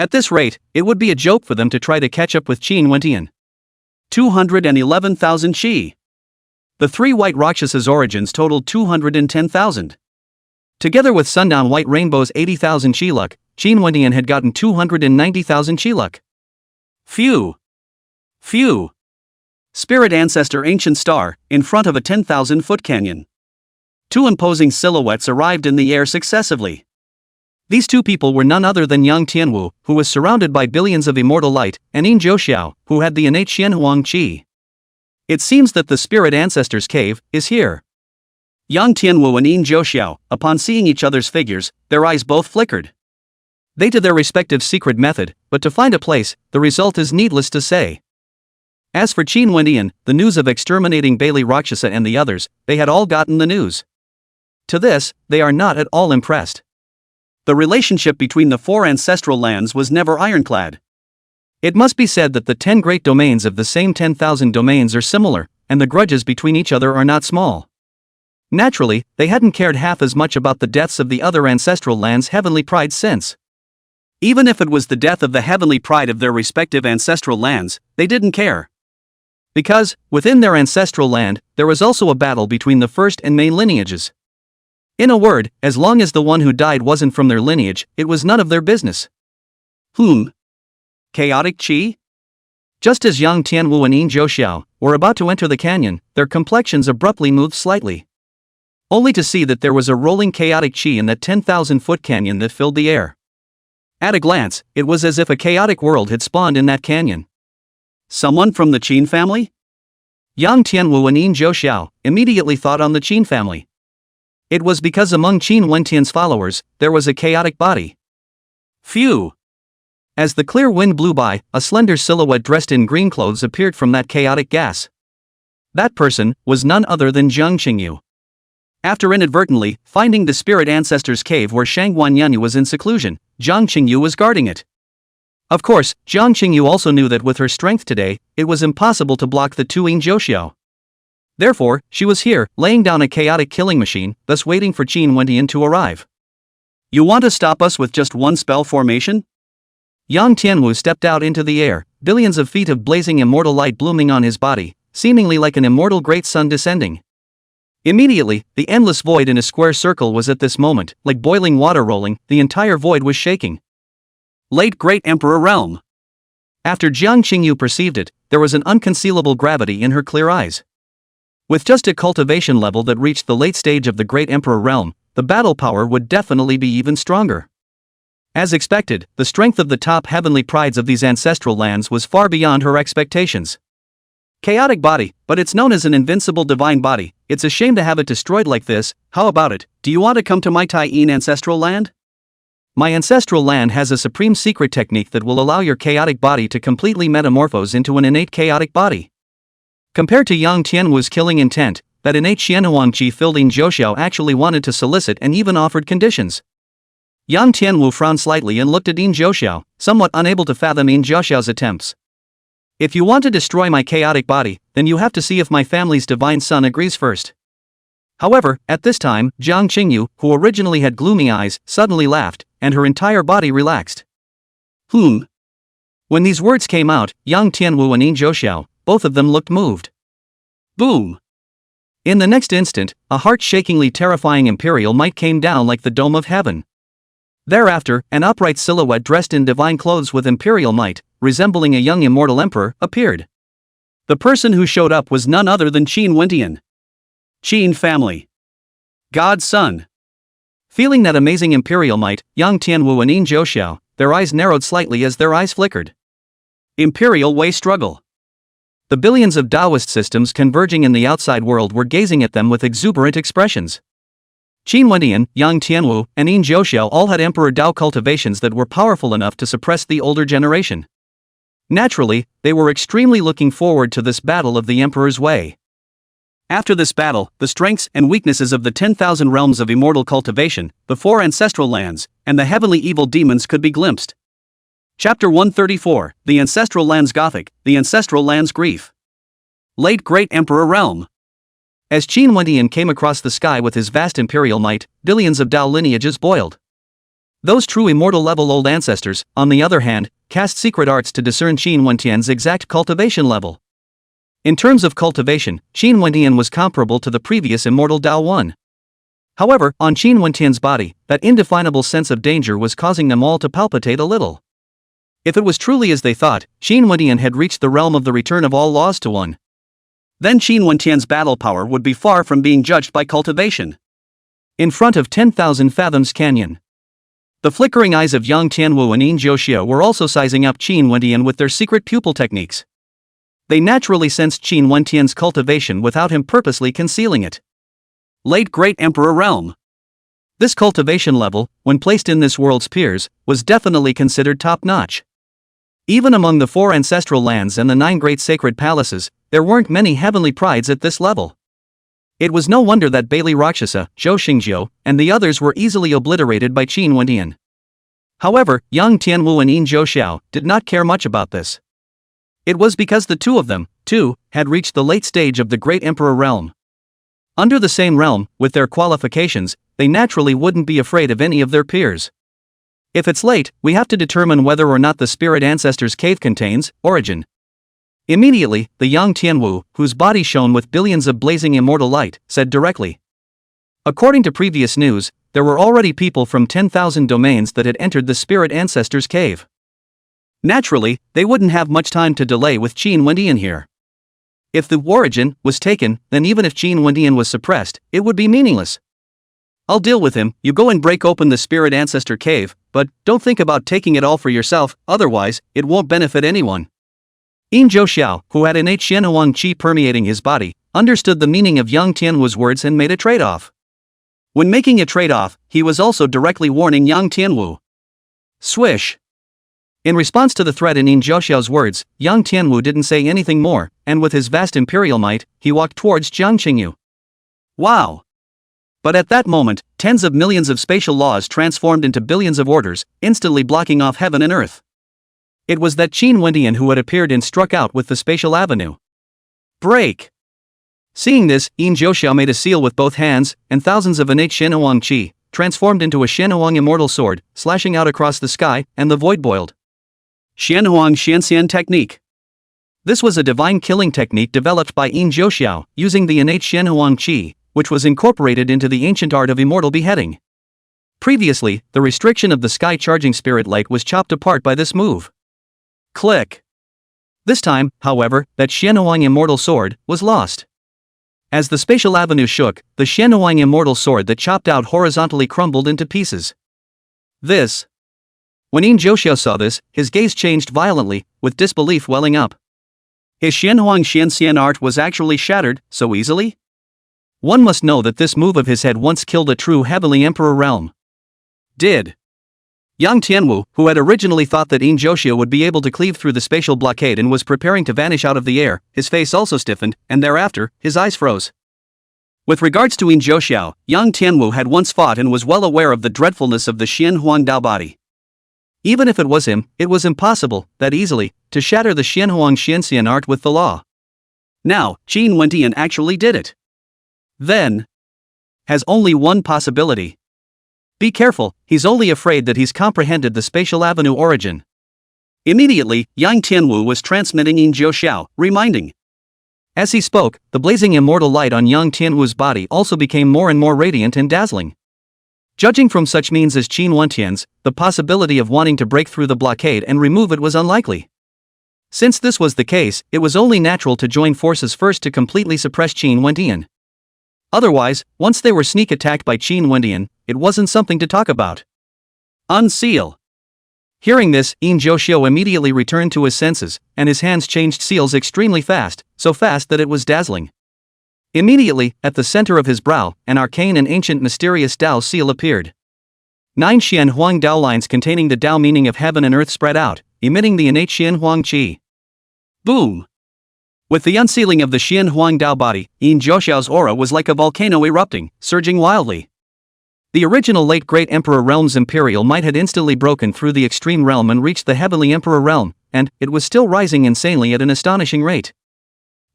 At this rate, it would be a joke for them to try to catch up with Qin Wentian. 211,000 chi. The 3 White Rakshasas' origins totaled 210,000. Together with Sundown White Rainbow's 80,000 chi luck, Qin Wentian had gotten 290,000 chi luck. Phew! Phew! Spirit Ancestor Ancient Star, in front of a 10,000-foot canyon. 2 imposing silhouettes arrived in the air successively. These 2 people were none other than Yang Tianwu, who was surrounded by billions of immortal light, and Yin Zhouxiao, who had the innate Xianhuang Qi. It seems that the Spirit Ancestors' cave is here. Yang Tianwu and Yin Zhouxiao, upon seeing each other's figures, their eyes both flickered. They to their respective secret method, but to find a place, the result is needless to say. As for Qin Wentian, the news of exterminating Bailey Rakshasa and the others, they had all gotten the news. To this, they are not at all impressed. The relationship between the 4 ancestral lands was never ironclad. It must be said that the 10 great domains of the same 10,000 domains are similar, and the grudges between each other are not small. Naturally, they hadn't cared half as much about the deaths of the other ancestral lands' heavenly pride since. Even if it was the death of the heavenly pride of their respective ancestral lands, they didn't care. Because, within their ancestral land, there was also a battle between the first and main lineages. In a word, as long as the one who died wasn't from their lineage, it was none of their business. Chaotic Qi? Just as Yang Tianwu and Yin Zhouxiao were about to enter the canyon, their complexions abruptly moved slightly. only to see that there was a rolling chaotic chi in that 10,000-foot canyon that filled the air. At a glance, it was as if a chaotic world had spawned in that canyon. Someone from the Qin family? Yang Tianwu and Yin Zhouxiao immediately thought on the Qin family. It was because among Qin Wentian's followers, there was a chaotic body. Phew! As the clear wind blew by, a slender silhouette dressed in green clothes appeared from that chaotic gas. That person was none other than Jiang Qingyu. After inadvertently finding the spirit ancestor's cave where Shang Guanyan was in seclusion, Jiang Qingyu was guarding it. Of course, Jiang Qingyu also knew that with her strength today, it was impossible to block the two Yin Zhouxiao. Therefore, she was here, laying down a chaotic killing machine, thus waiting for Qin Wentian to arrive. You want to stop us with just one spell formation? Yang Tianwu stepped out into the air, billions of feet of blazing immortal light blooming on his body, seemingly like an immortal great sun descending. Immediately, the endless void in a square circle was at this moment, like boiling water rolling, the entire void was shaking. Late Great Emperor Realm. After Jiang Qingyu perceived it, there was an unconcealable gravity in her clear eyes. With just a cultivation level that reached the late stage of the Great Emperor Realm, the battle power would definitely be even stronger. As expected, the strength of the top heavenly prides of these ancestral lands was far beyond her expectations. Chaotic body, but it's known as an invincible divine body. It's a shame to have it destroyed like this. How about it? Do you want to come to my Tai-Yin ancestral land? My ancestral land has a supreme secret technique that will allow your chaotic body to completely metamorphose into an innate chaotic body. Compared to Yang Tianwu's killing intent, that innate Xianhuang Qi filled Yin Zhouxiao actually wanted to solicit and even offered conditions. Yang Tianwu frowned slightly and looked at Yin Zhouxiao, somewhat unable to fathom Yin Zhouxiao's attempts. If you want to destroy my chaotic body, then you have to see if my family's divine son agrees first. However, at this time, Jiang Qingyu, who originally had gloomy eyes, suddenly laughed, and her entire body relaxed. When these words came out, Yang Tianwu and Yin Zhouxiao, both of them looked moved. Boom! In the next instant, a heart-shakingly terrifying imperial might came down like the dome of heaven. Thereafter, an upright silhouette dressed in divine clothes with imperial might, resembling a young immortal emperor, appeared. The person who showed up was none other than Qin Wentian. Qin family. God's son. Feeling that amazing imperial might, Yang Tianwu and Yin Zhouxiao, their eyes narrowed slightly as their eyes flickered. Imperial way struggle. The billions of Taoist systems converging in the outside world were gazing at them with exuberant expressions. Qin Wentian, Yang Tianwu, and Yin Zhouxiao all had Emperor Dao cultivations that were powerful enough to suppress the older generation. Naturally, they were extremely looking forward to this battle of the Emperor's Way. After this battle, the strengths and weaknesses of the 10,000 realms of immortal cultivation, the 4 ancestral lands, and the heavenly evil demons could be glimpsed. Chapter 134, The Ancestral Lands Gothic, The Ancestral Lands Grief. Late Great Emperor Realm. As Qin Wentian came across the sky with his vast imperial might, billions of Dao lineages boiled. Those true immortal-level old ancestors, on the other hand, cast secret arts to discern Qin Wentian's exact cultivation level. In terms of cultivation, Qin Wentian was comparable to the previous immortal Dao One. However, on Qin Wentian's body, that indefinable sense of danger was causing them all to palpitate a little. If it was truly as they thought, Qin Wentian had reached the realm of the return of all laws to one. Then Qin Wentian's battle power would be far from being judged by cultivation. In front of 10,000 fathoms canyon. The flickering eyes of Yang Tianwu and Yin Zhouxiao were also sizing up Qin Wentian with their secret pupil techniques. They naturally sensed Qin Wentian's cultivation without him purposely concealing it. Late Great Emperor Realm. This cultivation level, when placed in this world's peers, was definitely considered top-notch. Even among the 4 ancestral lands and the 9 great sacred palaces, there weren't many heavenly prides at this level. It was no wonder that Bailey Rakshasa, Zhou Xingjiu, and the others were easily obliterated by Qin Wentian. However, Yang Tianwu and Yin Zhouxiao did not care much about this. It was because the two of them, too, had reached the late stage of the Great Emperor Realm. Under the same realm, with their qualifications, they naturally wouldn't be afraid of any of their peers. If it's late, we have to determine whether or not the spirit ancestor's cave contains origin. Immediately, the Yang Tianwu, whose body shone with billions of blazing immortal light, said directly. According to previous news, there were already people from 10,000 domains that had entered the spirit ancestor's cave. Naturally, they wouldn't have much time to delay with Qin Wentian here. If the origin was taken, then even if Qin Wendian was suppressed, it would be meaningless. I'll deal with him. You go and break open the spirit ancestor cave, but don't think about taking it all for yourself, otherwise, it won't benefit anyone. Yin Zhou, who had innate Xianhuang qi permeating his body, understood the meaning of Yang Tianwu's words and made a trade-off. When making a trade-off, he was also directly warning Yang Tianwu. Swish! In response to the threat in Yin Zhou's words, Yang Tianwu didn't say anything more, and with his vast imperial might, he walked towards Jiang Qingyu. Wow! But at that moment, tens of millions of spatial laws transformed into billions of orders, instantly blocking off heaven and earth. It was that Qin Wendian who had appeared and struck out with the spatial avenue. Break! Seeing this, Yin Zhou made a seal with both hands, and thousands of innate Xianhuang qi transformed into a Xianhuang immortal sword, slashing out across the sky, and the void boiled. Xianhuang Xianxian technique. This was a divine killing technique developed by Yin Zhou, using the innate Xianhuang qi, which was incorporated into the ancient art of immortal beheading. Previously, the restriction of the sky charging spirit light was chopped apart by this move. Click. This time, however, that Xianhuang immortal sword was lost. As the spatial avenue shook, the Xianhuang immortal sword that chopped out horizontally crumbled into pieces. This. When Yin Zhou saw this, his gaze changed violently, with disbelief welling up. His Xianhuang Xianxian art was actually shattered so easily? One must know that this move of his had once killed a true heavenly emperor realm. Did. Yang Tianwu, who had originally thought that Yin Zhou would be able to cleave through the spatial blockade and was preparing to vanish out of the air, his face also stiffened, and thereafter, his eyes froze. With regards to Yin Zhou, Yang Tianwu had once fought and was well aware of the dreadfulness of the Xianhuang Dao body. Even if it was him, it was impossible, that easily, to shatter the Xianhuang Xianxian art with the law. Now, Qin Wendian actually did it. Then. Has only one possibility. Be careful, he's only afraid that he's comprehended the spatial avenue origin. Immediately, Yang Tianwu was transmitting Yin Zhou, reminding. As he spoke, the blazing immortal light on Yang Tianwu's body also became more and more radiant and dazzling. Judging from such means as Qin Wendian's, the possibility of wanting to break through the blockade and remove it was unlikely. Since this was the case, it was only natural to join forces first to completely suppress Qin Wendian. Otherwise, once they were sneak attacked by Qin Wendian, it wasn't something to talk about. Unseal. Hearing this, Yin Zhou immediately returned to his senses, and his hands changed seals extremely fast, so fast that it was dazzling. Immediately, at the center of his brow, an arcane and ancient mysterious Dao seal appeared. 9 Xianhuang Dao lines containing the Dao meaning of heaven and earth spread out, emitting the innate Xianhuang qi. Boom! With the unsealing of the Xianhuang Dao body, Yin Zhou's aura was like a volcano erupting, surging wildly. The original late Great Emperor Realm's imperial might had instantly broken through the extreme realm and reached the heavenly Emperor Realm, and it was still rising insanely at an astonishing rate.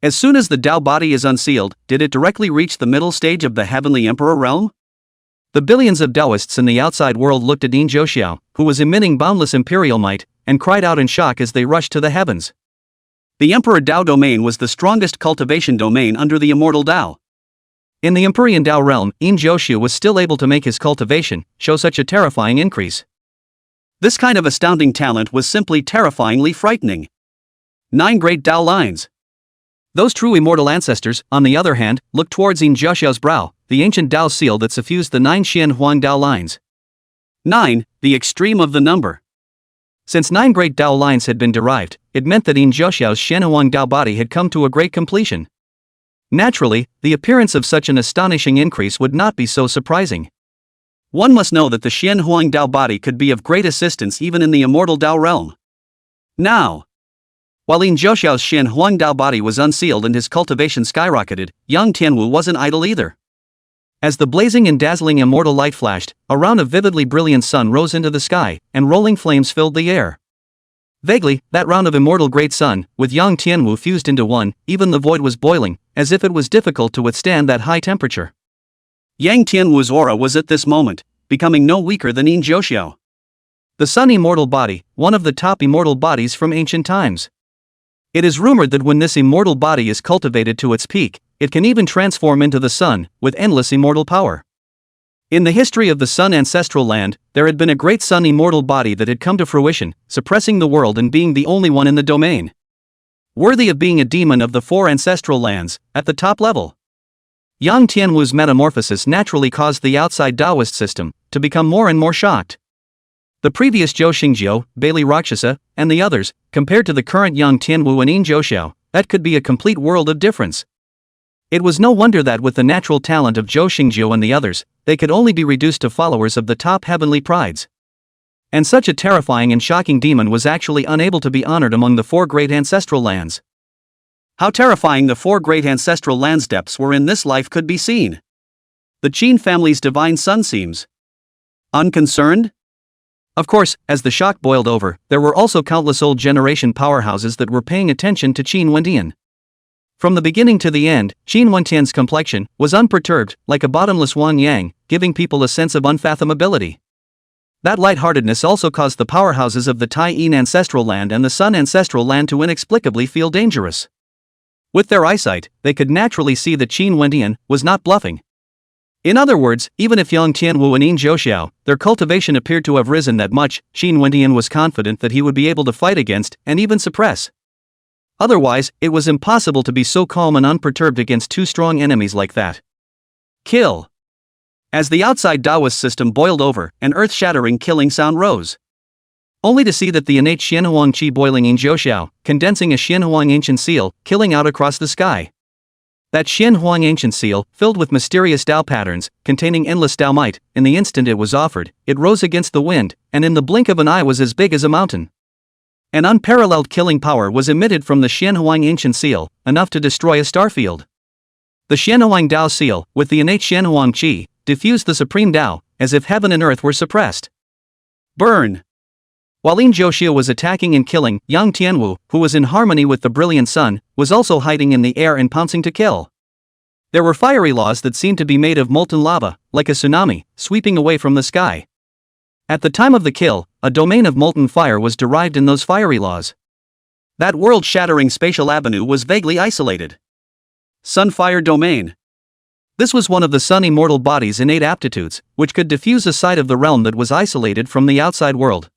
As soon as the Dao body is unsealed, did it directly reach the middle stage of the heavenly Emperor Realm? The billions of Daoists in the outside world looked at Yin Zhou, who was emitting boundless imperial might, and cried out in shock as they rushed to the heavens. The Emperor Dao domain was the strongest cultivation domain under the immortal Dao. In the Empyrean Dao realm, Yin Zhou was still able to make his cultivation show such a terrifying increase. This kind of astounding talent was simply terrifyingly frightening. 9 great Dao lines. Those true immortal ancestors, on the other hand, looked towards Yin Zhou's brow, the ancient Dao seal that suffused the 9 Xianhuang Dao lines. 9, the extreme of the number. Since 9 great Dao lines had been derived, it meant that Yin Zhou's Xianhuang Dao body had come to a great completion. Naturally, the appearance of such an astonishing increase would not be so surprising. One must know that the Xianhuang Dao body could be of great assistance even in the immortal Dao realm. Now, while Yin Zhou's Xianhuang Dao body was unsealed and his cultivation skyrocketed, Yang Tianwu wasn't idle either. As the blazing and dazzling immortal light flashed, a round of vividly brilliant sun rose into the sky, and rolling flames filled the air. Vaguely, that round of immortal great sun, with Yang Tianwu fused into one, even the void was boiling, as if it was difficult to withstand that high temperature. Yang Tianwu's aura was at this moment becoming no weaker than Yin Zhou. The sun immortal body, one of the top immortal bodies from ancient times. It is rumored that when this immortal body is cultivated to its peak, it can even transform into the sun, with endless immortal power. In the history of the sun ancestral land, there had been a great sun immortal body that had come to fruition, suppressing the world and being the only one in the domain. Worthy of being a demon of the four ancestral lands, at the top level. Yang Tianwu's metamorphosis naturally caused the outside Taoist system to become more and more shocked. The previous Zhou Xingjiu, Bailey Rakshasa, and the others, compared to the current Yang Tianwu and Yin Zhouxiao, that could be a complete world of difference. It was no wonder that with the natural talent of Zhou Xingjiu and the others, they could only be reduced to followers of the top heavenly prides. And such a terrifying and shocking demon was actually unable to be honored among the four great ancestral lands. How terrifying the four great ancestral lands' depths were in this life could be seen. The Qin family's divine son seems unconcerned? Of course, as the shock boiled over, there were also countless old generation powerhouses that were paying attention to Qin Wendian. From the beginning to the end, Qin Wentian's complexion was unperturbed, like a bottomless Wan Yang, giving people a sense of unfathomability. That lightheartedness also caused the powerhouses of the Tai Yin ancestral land and the Sun ancestral land to inexplicably feel dangerous. With their eyesight, they could naturally see that Qin Wendian was not bluffing. In other words, even if Yang Tianwu and Yin Zhouxiao, their cultivation appeared to have risen that much, Qin Wendian was confident that he would be able to fight against, and even suppress. Otherwise, it was impossible to be so calm and unperturbed against two strong enemies like that. Kill. As the outside Taoist system boiled over, an earth-shattering killing sound rose. Only to see that the innate Xianhuang Qi boiling Yin Zhouxiao, condensing a Xianhuang ancient seal, killing out across the sky. That Xianhuang ancient seal, filled with mysterious Tao patterns, containing endless Tao might, in the instant it was offered, it rose against the wind, and in the blink of an eye was as big as a mountain. An unparalleled killing power was emitted from the Xianhuang ancient seal, enough to destroy a starfield. The Xianhuang Tao seal, with the innate Xianhuang Qi, diffused the supreme Tao, as if heaven and earth were suppressed. Burn! While Yin Zhouxiao was attacking and killing, Yang Tianwu, who was in harmony with the brilliant sun, was also hiding in the air and pouncing to kill. There were fiery laws that seemed to be made of molten lava, like a tsunami, sweeping away from the sky. At the time of the kill, a domain of molten fire was derived in those fiery laws. That world-shattering spatial avenue was vaguely isolated. Sunfire domain. This was one of the Sun immortal body's innate aptitudes, which could diffuse a side of the realm that was isolated from the outside world.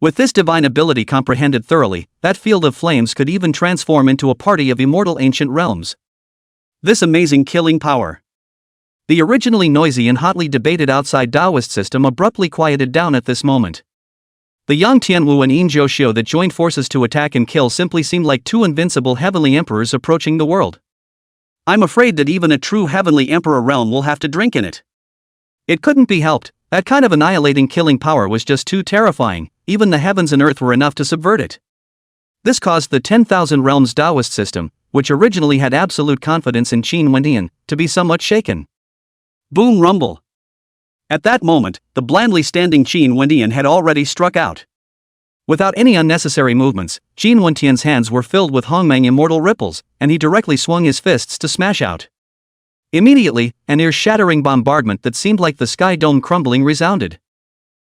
With this divine ability comprehended thoroughly, that field of flames could even transform into a party of immortal ancient realms. This amazing killing power. The originally noisy and hotly debated outside Taoist system abruptly quieted down at this moment. The Yang Tianwu and Yin Zhouxiao that joined forces to attack and kill simply seemed like two invincible heavenly emperors approaching the world. I'm afraid that even a true heavenly emperor realm will have to drink in it. It couldn't be helped, that kind of annihilating killing power was just too terrifying. Even the heavens and earth were enough to subvert it. This caused the 10,000 Realms Taoist system, which originally had absolute confidence in Qin Wendian, to be somewhat shaken. Boom rumble. At that moment, the blandly standing Qin Wendian had already struck out. Without any unnecessary movements, Qin Wentian's hands were filled with Hongmeng immortal ripples, and he directly swung his fists to smash out. Immediately, an ear-shattering bombardment that seemed like the sky dome crumbling resounded.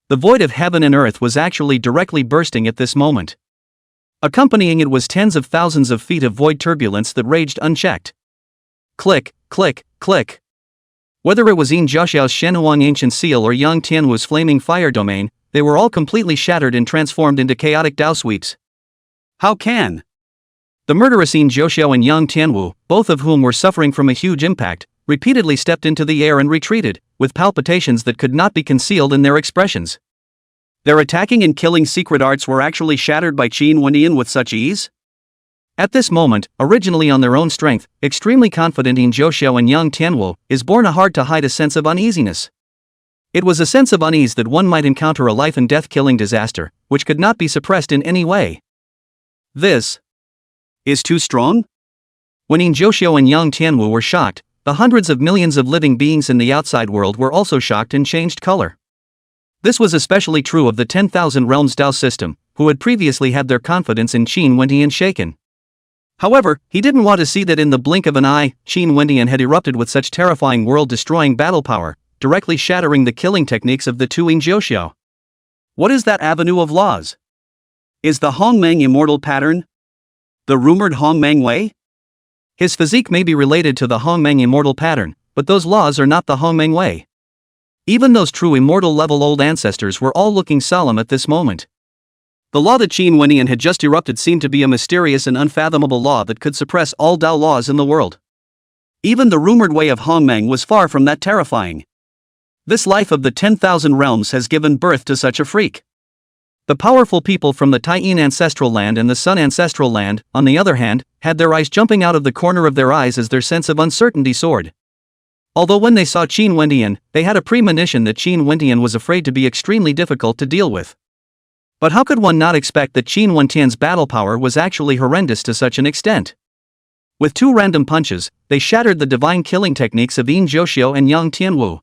The void of heaven and earth was actually directly bursting at this moment. Accompanying it was tens of thousands of feet of void turbulence that raged unchecked. Click, click, click. Whether it was Yin Zhouxiao's Shenhuang ancient seal or Yang Tianwu's flaming fire domain, they were all completely shattered and transformed into chaotic Tao sweeps. How can? The murderous Yin Zhouxiao and Yang Tianwu, both of whom were suffering from a huge impact, repeatedly stepped into the air and retreated, with palpitations that could not be concealed in their expressions. Their attacking and killing secret arts were actually shattered by Qin Wendian with such ease? At this moment, originally on their own strength, extremely confident in Zhouxiao and Yang Tianwu, is born a hard-to-hide a sense of uneasiness. It was a sense of unease that one might encounter a life-and-death killing disaster, which could not be suppressed in any way. This is too strong? When Yin Zhouxiao and Yang Tianwu were shocked, the hundreds of millions of living beings in the outside world were also shocked and changed color. This was especially true of the 10,000 Realms Tao system, who had previously had their confidence in Qin Wendian shaken. However, he didn't want to see that in the blink of an eye, Qin Wendian had erupted with such terrifying world-destroying battle power, directly shattering the killing techniques of the two Yin Zhouxiao. What is that avenue of laws? Is the Hongmeng immortal pattern the rumored Hongmeng way? His physique may be related to the Hongmeng immortal pattern, but those laws are not the Hongmeng way. Even those true immortal level old ancestors were all looking solemn at this moment. The law that Qin Wenyan had just erupted seemed to be a mysterious and unfathomable law that could suppress all Dao laws in the world. Even the rumored way of Hongmeng was far from that terrifying. This life of the 10,000 realms has given birth to such a freak. The powerful people from the Taiyin ancestral land and the Sun ancestral land, on the other hand, had their eyes jumping out of the corner of their eyes as their sense of uncertainty soared. Although when they saw Qin Wenyan, they had a premonition that Qin Wenyan was afraid to be extremely difficult to deal with. But how could one not expect that Qin Wentian's battle power was actually horrendous to such an extent? With 2 random punches, they shattered the divine killing techniques of Yin Zhouxiu and Yang Tianwu.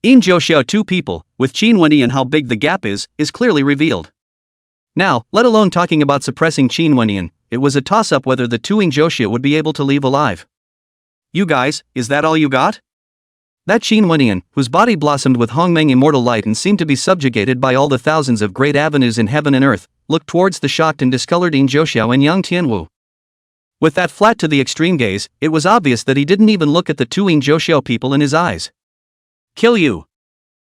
Yin Zhouxiu 2 people, with Qin Wenyan how big the gap is clearly revealed. Now, let alone talking about suppressing Qin Wenyan, it was a toss-up whether the 2 Yin Zhouxiu would be able to leave alive. You guys, is that all you got? That Qin Wenyan, whose body blossomed with Hongmeng immortal light and seemed to be subjugated by all the thousands of great avenues in heaven and earth, looked towards the shocked and discolored Yin Zhouxiu and Yang Tianwu. With that flat to the extreme gaze, it was obvious that he didn't even look at the 2 Yin Zhouxiu people in his eyes. Kill you.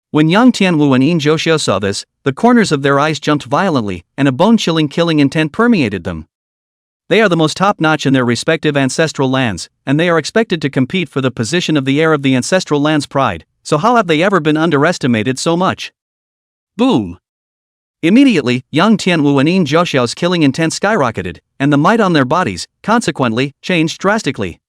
When Yang Tianwu and Yin Zhouxiu saw this, the corners of their eyes jumped violently, and a bone-chilling killing intent permeated them. They are the most top-notch in their respective ancestral lands, and they are expected to compete for the position of the heir of the ancestral land's pride, so how have they ever been underestimated so much? Boom! Immediately, Yang Tianwu and Yin Zhouxiu's killing intent skyrocketed, and the might on their bodies, consequently, changed drastically.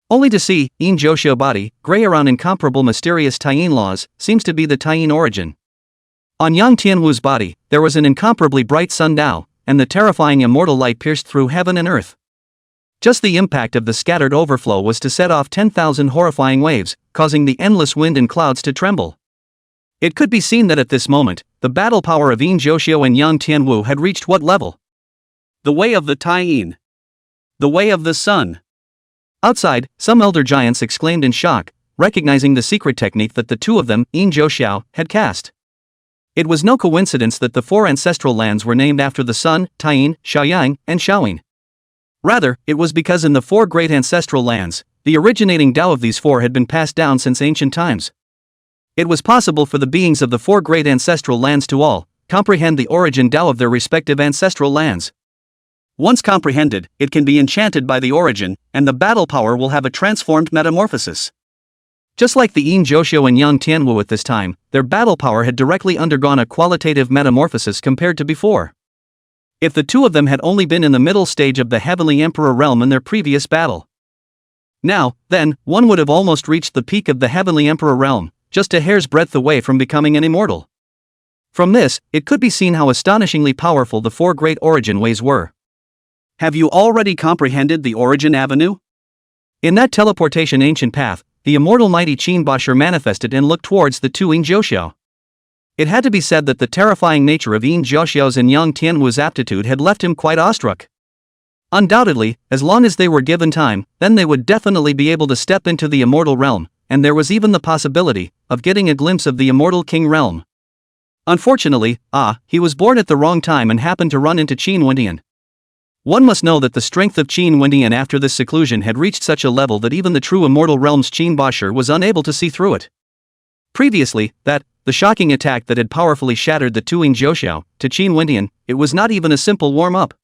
Only to see, Yin Zhouxiu's body, gray around incomparable mysterious Taiyin laws, seems to be the Taiyin origin. On Yang Tianwu's body, there was an incomparably bright sun Dao, and the terrifying immortal light pierced through heaven and earth. Just the impact of the scattered overflow was to set off 10,000 horrifying waves, causing the endless wind and clouds to tremble. It could be seen that at this moment, the battle power of Yin Zhouxiu and Yang Tianwu had reached what level? The way of the Taiyin. The way of the sun. Outside, some elder giants exclaimed in shock, recognizing the secret technique that the 2 of them, Yin Zhouxiu, had cast. It was no coincidence that the 4 ancestral lands were named after the Sun, Taiyin, Shaoyang, and Shaoyin. Rather, it was because in the 4 great ancestral lands, the originating Dao of these 4 had been passed down since ancient times. It was possible for the beings of the 4 great ancestral lands to all comprehend the origin Dao of their respective ancestral lands. Once comprehended, it can be enchanted by the origin, and the battle power will have a transformed metamorphosis. Just like the Yin Zhouxiu and Yang Tianwu at this time, their battle power had directly undergone a qualitative metamorphosis compared to before. If the 2 of them had only been in the middle stage of the Heavenly Emperor realm in their previous battle. Now, then, one would have almost reached the peak of the Heavenly Emperor realm, just a hair's breadth away from becoming an immortal. From this, it could be seen how astonishingly powerful the 4 great origin ways were. Have you already comprehended the origin avenue? In that teleportation ancient path, the immortal mighty Qin Bashir manifested and looked towards the 2 Yin Zhouxiu. It had to be said that the terrifying nature of Yin Zhouxiu's and Yang Tianwu's aptitude had left him quite awestruck. Undoubtedly, as long as they were given time, then they would definitely be able to step into the immortal realm, and there was even the possibility of getting a glimpse of the immortal king realm. Unfortunately, he was born at the wrong time and happened to run into Qin Wenyan. One must know that the strength of Qin Wenyan after this seclusion had reached such a level that even the true immortal realm's Qin Bashir was unable to see through it. Previously, the shocking attack that had powerfully shattered the 2 Yin Zhouxiu, to Qin Wenyan, it was not even a simple warm-up.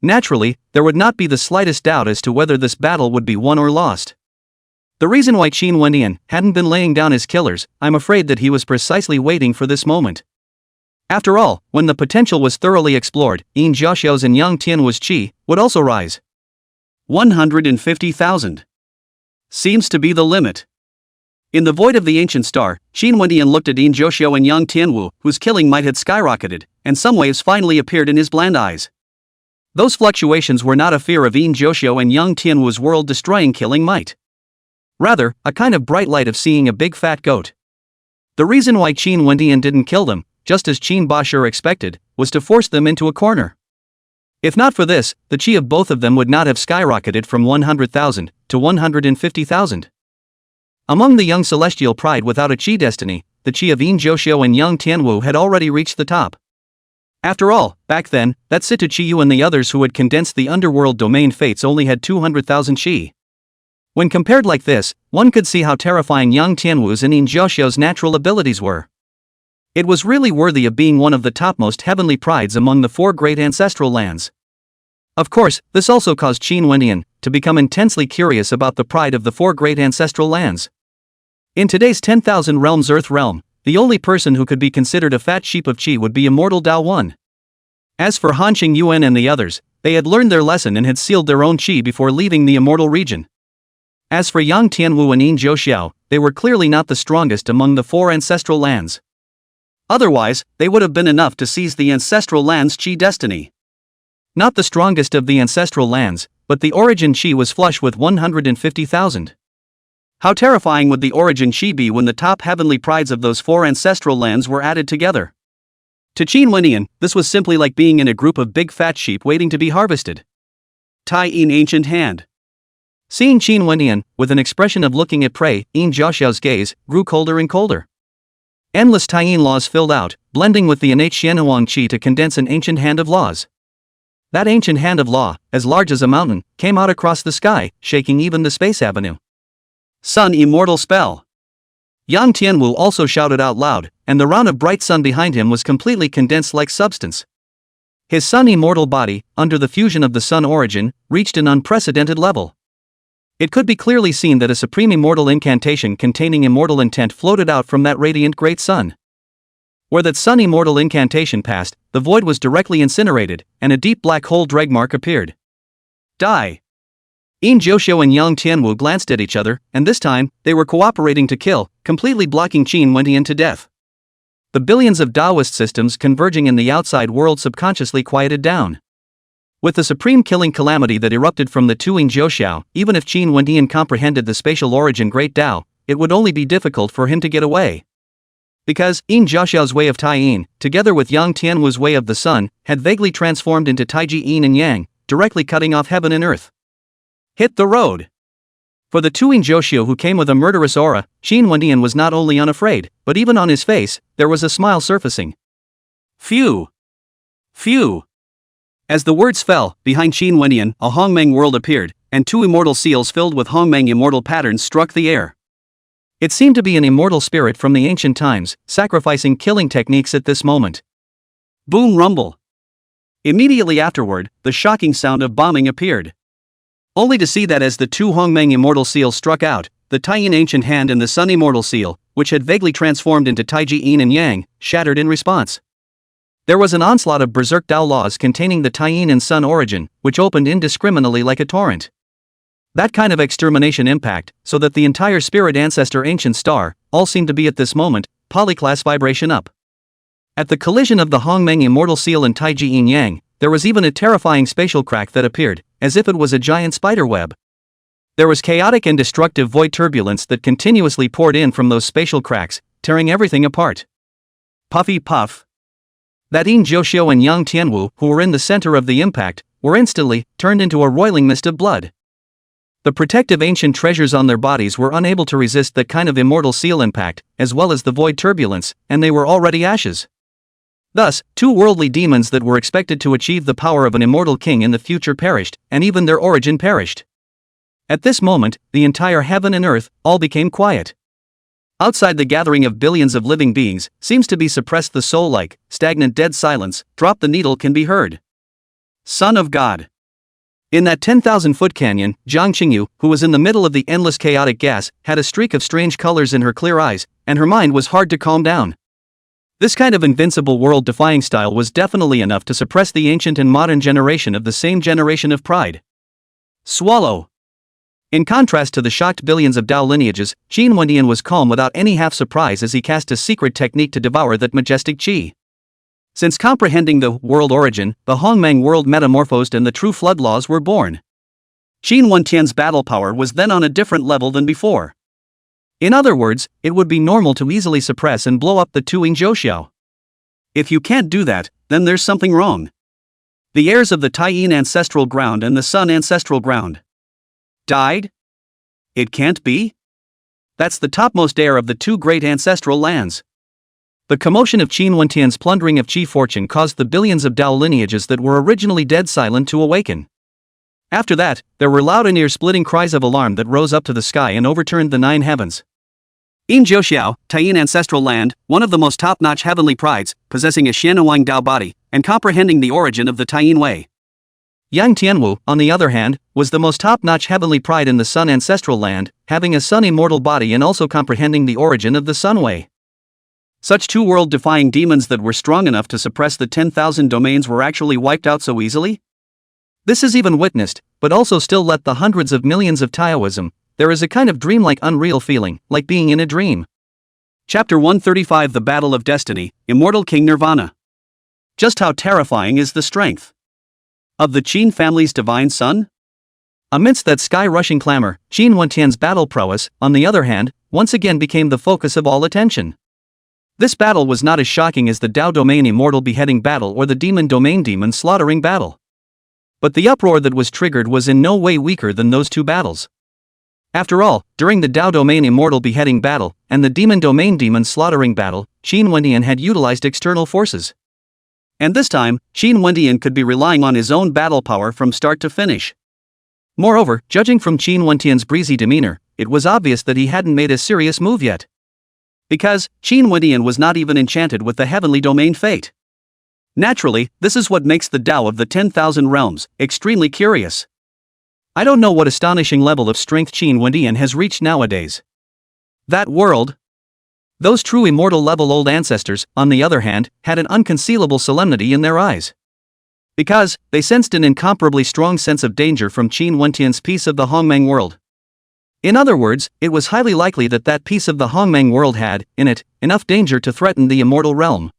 Naturally, there would not be the slightest doubt as to whether this battle would be won or lost. The reason why Qin Wenyan hadn't been laying down his killers, I'm afraid that he was precisely waiting for this moment. After all, when the potential was thoroughly explored, Yin Zhouxiu's and Yang Tianwu's qi would also rise. 150,000. Seems to be the limit. In the void of the ancient star, Qin Wenyan looked at Yin Zhouxiu and Yang Tianwu, whose killing might had skyrocketed, and some waves finally appeared in his bland eyes. Those fluctuations were not a fear of Yin Zhouxiu and Yang Tianwu's world-destroying killing might. Rather, a kind of bright light of seeing a big fat goat. The reason why Qin Wenyan didn't kill them, just as Qin Bashir expected, was to force them into a corner. If not for this, the qi of both of them would not have skyrocketed from 100,000 to 150,000. Among the young celestial pride without a qi destiny, the qi of Yin Zhouxiu and Yang Tianwu had already reached the top. After all, back then, that Situ Qiyu and the others who had condensed the underworld domain fates only had 200,000 qi. When compared like this, one could see how terrifying Yang Tianwu's and Yin Zhouxiu's natural abilities were. It was really worthy of being one of the topmost heavenly prides among the 4 great ancestral lands. Of course, this also caused Qin Wendian to become intensely curious about the pride of the 4 great ancestral lands. In today's 10,000 realms Earth realm, the only person who could be considered a fat sheep of Qi would be immortal Dao 1. As for Han Qing Yuan and the others, they had learned their lesson and had sealed their own Qi before leaving the immortal region. As for Yang Tianwu and Yin Zhouxiao, they were clearly not the strongest among the 4 ancestral lands. Otherwise, they would have been enough to seize the ancestral land's Qi destiny. Not the strongest of the ancestral lands, but the origin Qi was flush with 150,000. How terrifying would the origin Qi be when the top heavenly prides of those 4 ancestral lands were added together? To Qin Wendian, this was simply like being in a group of big fat sheep waiting to be harvested. Tai Yin Ancient Hand. Seeing Qin Wendian, with an expression of looking at prey, Yin Zhaoxiao's gaze grew colder and colder. Endless Tai Yin laws filled out, blending with the innate Xianhuang Qi to condense an ancient hand of laws. That ancient hand of law, as large as a mountain, came out across the sky, shaking even the space avenue. Sun Immortal Spell. Yang Tianwu also shouted out loud, and the round of bright sun behind him was completely condensed like substance. His sun immortal body, under the fusion of the sun origin, reached an unprecedented level. It could be clearly seen that a supreme immortal incantation containing immortal intent floated out from that radiant great sun. Where that sun immortal incantation passed, the void was directly incinerated, and a deep black hole drag mark appeared. Die. Yin Zhouxiao and Yang Tianwu glanced at each other, and this time, they were cooperating to kill, completely blocking Qin Wendian to death. The billions of Taoist systems converging in the outside world subconsciously quieted down. With the supreme killing calamity that erupted from the two Yin Zhouxiao, even if Qin Wendian comprehended the spatial origin Great Tao, it would only be difficult for him to get away. Because Yin Zhaoxiao's way of Tai Yin, together with Yang Tianwu's way of the sun, had vaguely transformed into Taiji Yin and Yang, directly cutting off heaven and earth. Hit the road. For the two Yin Zhouxiao who came with a murderous aura, Qin Wendian was not only unafraid, but even on his face, there was a smile surfacing. Phew! Phew! As the words fell, behind Qin Wendian, a Hongmeng world appeared, and 2 immortal seals filled with Hongmeng immortal patterns struck the air. It seemed to be an immortal spirit from the ancient times, sacrificing killing techniques at this moment. Boom rumble. Immediately afterward, the shocking sound of bombing appeared. Only to see that as the 2 Hongmeng immortal seals struck out, the Taiyin ancient hand and the Sun immortal seal, which had vaguely transformed into Taiji Yin and Yang, shattered in response. There was an onslaught of berserk Tao laws containing the Taiyin and Sun origin, which opened indiscriminately like a torrent. That kind of extermination impact, so that the entire spirit ancestor ancient star, all seemed to be at this moment, polyclass vibration up. At the collision of the Hongmeng immortal seal and Taiji Yin Yang, there was even a terrifying spatial crack that appeared, as if it was a giant spider web. There was chaotic and destructive void turbulence that continuously poured in from those spatial cracks, tearing everything apart. Puffy puff. That Yin Zhouxiao and Yang Tianwu, who were in the center of the impact, were instantly turned into a roiling mist of blood. The protective ancient treasures on their bodies were unable to resist that kind of immortal seal impact, as well as the void turbulence, and they were already ashes. Thus, 2 worldly demons that were expected to achieve the power of an immortal king in the future perished, and even their origin perished. At this moment, the entire heaven and earth all became quiet. Outside the gathering of billions of living beings, seems to be suppressed the soul-like, stagnant dead silence, drop the needle can be heard. Son of God. In that 10,000-foot canyon, Zhang Qingyu, who was in the middle of the endless chaotic gas, had a streak of strange colors in her clear eyes, and her mind was hard to calm down. This kind of invincible world-defying style was definitely enough to suppress the ancient and modern generation of the same generation of pride. Swallow. In contrast to the shocked billions of Tao lineages, Qin Wendian was calm without any half-surprise as he cast a secret technique to devour that majestic qi. Since comprehending the world origin, the Hongmeng world metamorphosed and the true flood laws were born. Qin Wendian's battle power was then on a different level than before. In other words, it would be normal to easily suppress and blow up the 2 Yin Zhouxiao. If you can't do that, then there's something wrong. The heirs of the Taiyin ancestral ground and the Sun ancestral ground died? It can't be? That's the topmost heir of the 2 great ancestral lands. The commotion of Qin Wendian's plundering of Qi fortune caused the billions of Tao lineages that were originally dead silent to awaken. After that, there were loud and ear-splitting cries of alarm that rose up to the sky and overturned the 9 heavens. Xiao, Taiyin ancestral land, one of the most top-notch heavenly prides, possessing a Xianwang Dao body, and comprehending the origin of the Taiyin way. Yang Tianwu, on the other hand, was the most top-notch heavenly pride in the Sun ancestral land, having a Sun immortal body and also comprehending the origin of the Sun way. Such two world-defying demons that were strong enough to suppress the 10,000 domains were actually wiped out so easily? This is even witnessed, but also still let the hundreds of millions of Taoism. There is a kind of dreamlike unreal feeling, like being in a dream. Chapter 135 The Battle of Destiny, Immortal King Nirvana. Just how terrifying is the strength of the Qin family's divine son? Amidst that sky-rushing clamor, Qin Wentian's battle prowess, on the other hand, once again became the focus of all attention. This battle was not as shocking as the Dao Domain Immortal beheading battle or the Demon Domain Demon slaughtering battle. But the uproar that was triggered was in no way weaker than those two battles. After all, during the Dao Domain Immortal beheading battle and the Demon Domain Demon slaughtering battle, Qin Wendian had utilized external forces. And this time, Qin Wendian could be relying on his own battle power from start to finish. Moreover, judging from Qin Wendian's breezy demeanor, it was obvious that he hadn't made a serious move yet. Because, Qin Wendian was not even enchanted with the heavenly domain fate. Naturally, this is what makes the Tao of the 10,000 realms extremely curious. I don't know what astonishing level of strength Qin Wendian has reached nowadays. That world. Those true immortal level old ancestors, on the other hand, had an unconcealable solemnity in their eyes. Because, they sensed an incomparably strong sense of danger from Qin Wendian's piece of the Hongmeng world. In other words, it was highly likely that that piece of the Hongmeng world had, in it, enough danger to threaten the immortal realm.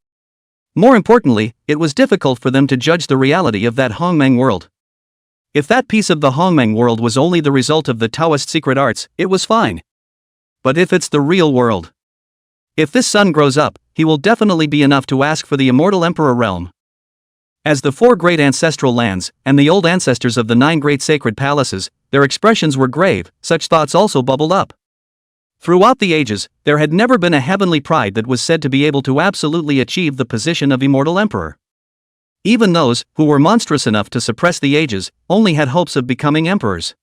More importantly, it was difficult for them to judge the reality of that Hongmeng world. If that piece of the Hongmeng world was only the result of the Taoist secret arts, it was fine. But if it's the real world, if this son grows up, he will definitely be enough to ask for the immortal emperor realm. As the four great ancestral lands, and the old ancestors of the 9 great sacred palaces, their expressions were grave, such thoughts also bubbled up. Throughout the ages, there had never been a heavenly pride that was said to be able to absolutely achieve the position of immortal emperor. Even those, who were monstrous enough to suppress the ages, only had hopes of becoming emperors.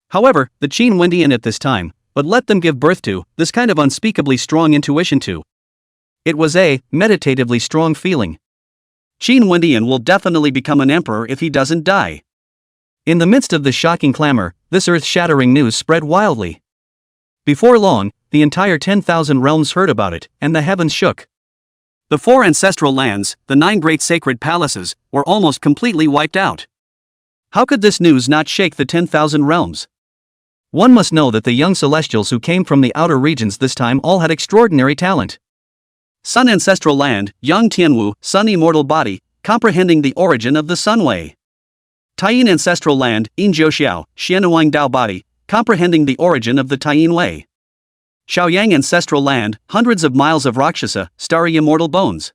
However, the Qin Wendian at this time, but let them give birth to, this kind of unspeakably strong intuition too. It was a, meditatively strong feeling. Qin Wendian will definitely become an emperor if he doesn't die. In the midst of the shocking clamor, this earth-shattering news spread wildly. Before long, the entire 10,000 realms heard about it, and the heavens shook. The 4 ancestral lands, the 9 great sacred palaces, were almost completely wiped out. How could this news not shake the 10,000 realms? One must know that the young celestials who came from the outer regions this time all had extraordinary talent. Sun ancestral land, Yang Tianwu, Sun immortal body, comprehending the origin of the Sun way. Taiyin ancestral land, Xiao, Xianwang Dao body, comprehending the origin of the Taiyin way. Xiaoyang ancestral land, hundreds of miles of Rakshasa, starry immortal bones.